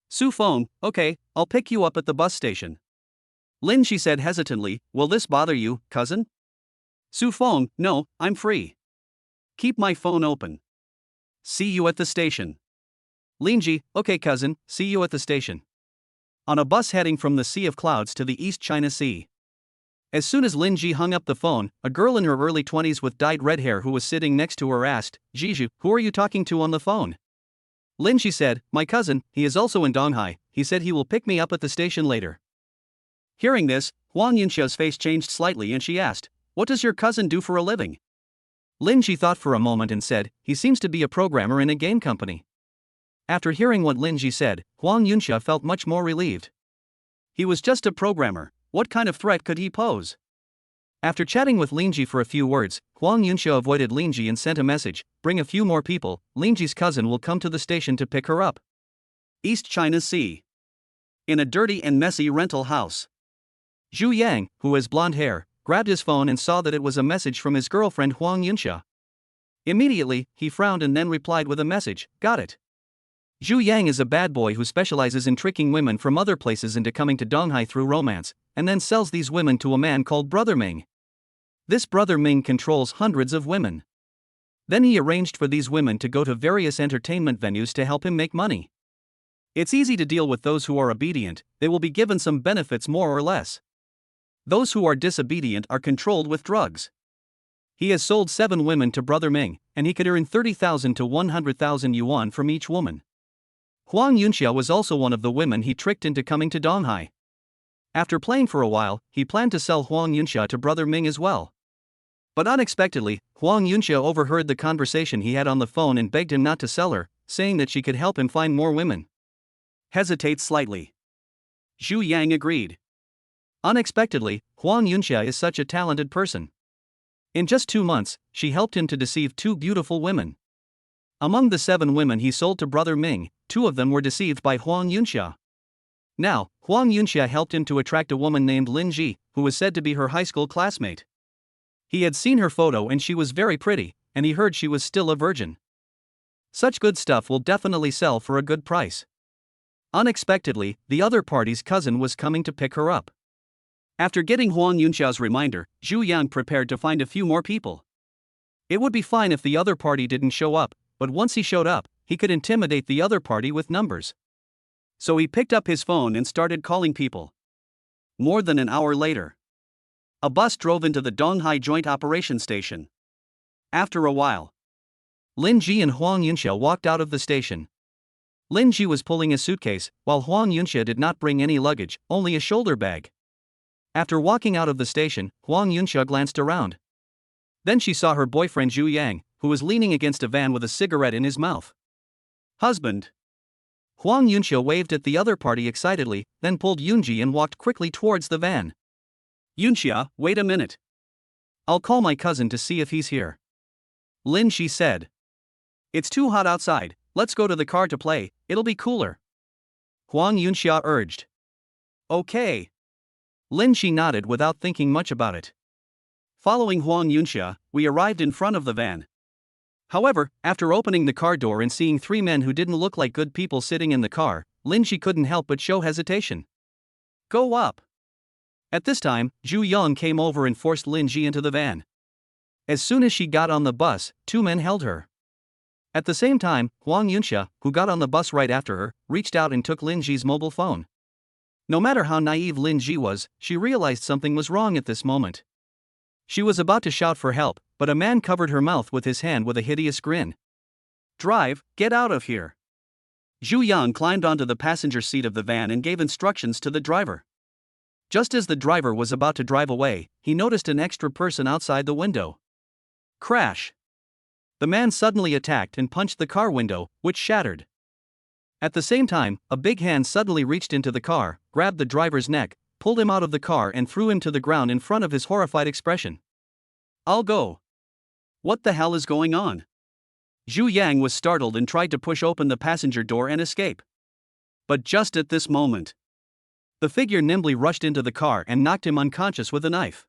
Su Feng, "Okay, I'll pick you up at the bus station." Linji said hesitantly, "Will this bother you, cousin?" Su Feng, "No, I'm free. Keep my phone open. See you at the station." Linji, "Okay cousin, see you at the station." On a bus heading from the Sea of Clouds to the East China Sea. As soon as Linji hung up the phone, a girl in her early 20s with dyed red hair who was sitting next to her asked, "Jiju, who are you talking to on the phone?" Linji said, "My cousin, he is also in Donghai, he said he will pick me up at the station later." Hearing this, Huang Yunxia's face changed slightly and she asked, "What does your cousin do for a living?" Linji thought for a moment and said, "He seems to be a programmer in a game company." After hearing what Linji said, Huang Yunxia felt much more relieved. He was just a programmer, what kind of threat could he pose? After chatting with Linji for a few words, Huang Yunxia avoided Linji and sent a message, "Bring a few more people, Linji's cousin will come to the station to pick her up." East China Sea. In a dirty and messy rental house. Zhu Yang, who has blonde hair, grabbed his phone and saw that it was a message from his girlfriend Huang Yunxia. Immediately, he frowned and then replied with a message, "Got it." Zhu Yang is a bad boy who specializes in tricking women from other places into coming to Donghai through romance, and then sells these women to a man called Brother Ming. This Brother Ming controls hundreds of women. Then he arranged for these women to go to various entertainment venues to help him make money. It's easy to deal with those who are obedient, they will be given some benefits more or less. Those who are disobedient are controlled with drugs. He has sold 7 women to Brother Ming, and he could earn 30,000 to 100,000 yuan from each woman. Huang Yunxia was also one of the women he tricked into coming to Donghai. After playing for a while, he planned to sell Huang Yunxia to Brother Ming as well. But unexpectedly, Huang Yunxia overheard the conversation he had on the phone and begged him not to sell her, saying that she could help him find more women. Hesitates slightly. Zhu Yang agreed. Unexpectedly, Huang Yunxia is such a talented person. In just 2 months, she helped him to deceive 2 beautiful women. Among the 7 women he sold to Brother Ming, 2 of them were deceived by Huang Yunxia. Now, Huang Yunxia helped him to attract a woman named Lin Ji, who was said to be her high school classmate. He had seen her photo and she was very pretty, and he heard she was still a virgin. Such good stuff will definitely sell for a good price. Unexpectedly, the other party's cousin was coming to pick her up. After getting Huang Yunxia's reminder, Zhu Yang prepared to find a few more people. It would be fine if the other party didn't show up, but once he showed up, he could intimidate the other party with numbers. So he picked up his phone and started calling people. More than an hour later, a bus drove into the Donghai Joint Operations Station. After a while, Lin Ji and Huang Yunxia walked out of the station. Lin Ji was pulling a suitcase, while Huang Yunxia did not bring any luggage, only a shoulder bag. After walking out of the station, Huang Yunxia glanced around. Then she saw her boyfriend Zhu Yang, who was leaning against a van with a cigarette in his mouth. Husband. Huang Yunxia waved at the other party excitedly, then pulled Yunji and walked quickly towards the van. Yunxia, wait a minute. I'll call my cousin to see if he's here. Lin Shi said. It's too hot outside, let's go to the car to play, it'll be cooler. Huang Yunxia urged. Okay. Lin Shi nodded without thinking much about it. Following Huang Yunxia, we arrived in front of the van. However, after opening the car door and seeing three men who didn't look like good people sitting in the car, Lin Shi couldn't help but show hesitation. Go up. At this time, Zhu Yang came over and forced Lin Ji into the van. As soon as she got on the bus, two men held her. At the same time, Huang Yunxia, who got on the bus right after her, reached out and took Lin Ji's mobile phone. No matter how naive Lin Ji was, she realized something was wrong at this moment. She was about to shout for help, but a man covered her mouth with his hand with a hideous grin. Drive, get out of here. Zhu Yang climbed onto the passenger seat of the van and gave instructions to the driver. Just as the driver was about to drive away, he noticed an extra person outside the window. Crash. The man suddenly attacked and punched the car window, which shattered. At the same time, a big hand suddenly reached into the car, grabbed the driver's neck, pulled him out of the car and threw him to the ground in front of his horrified expression. I'll go. What the hell is going on? Zhu Yang was startled and tried to push open the passenger door and escape. But just at this moment, the figure nimbly rushed into the car and knocked him unconscious with a knife.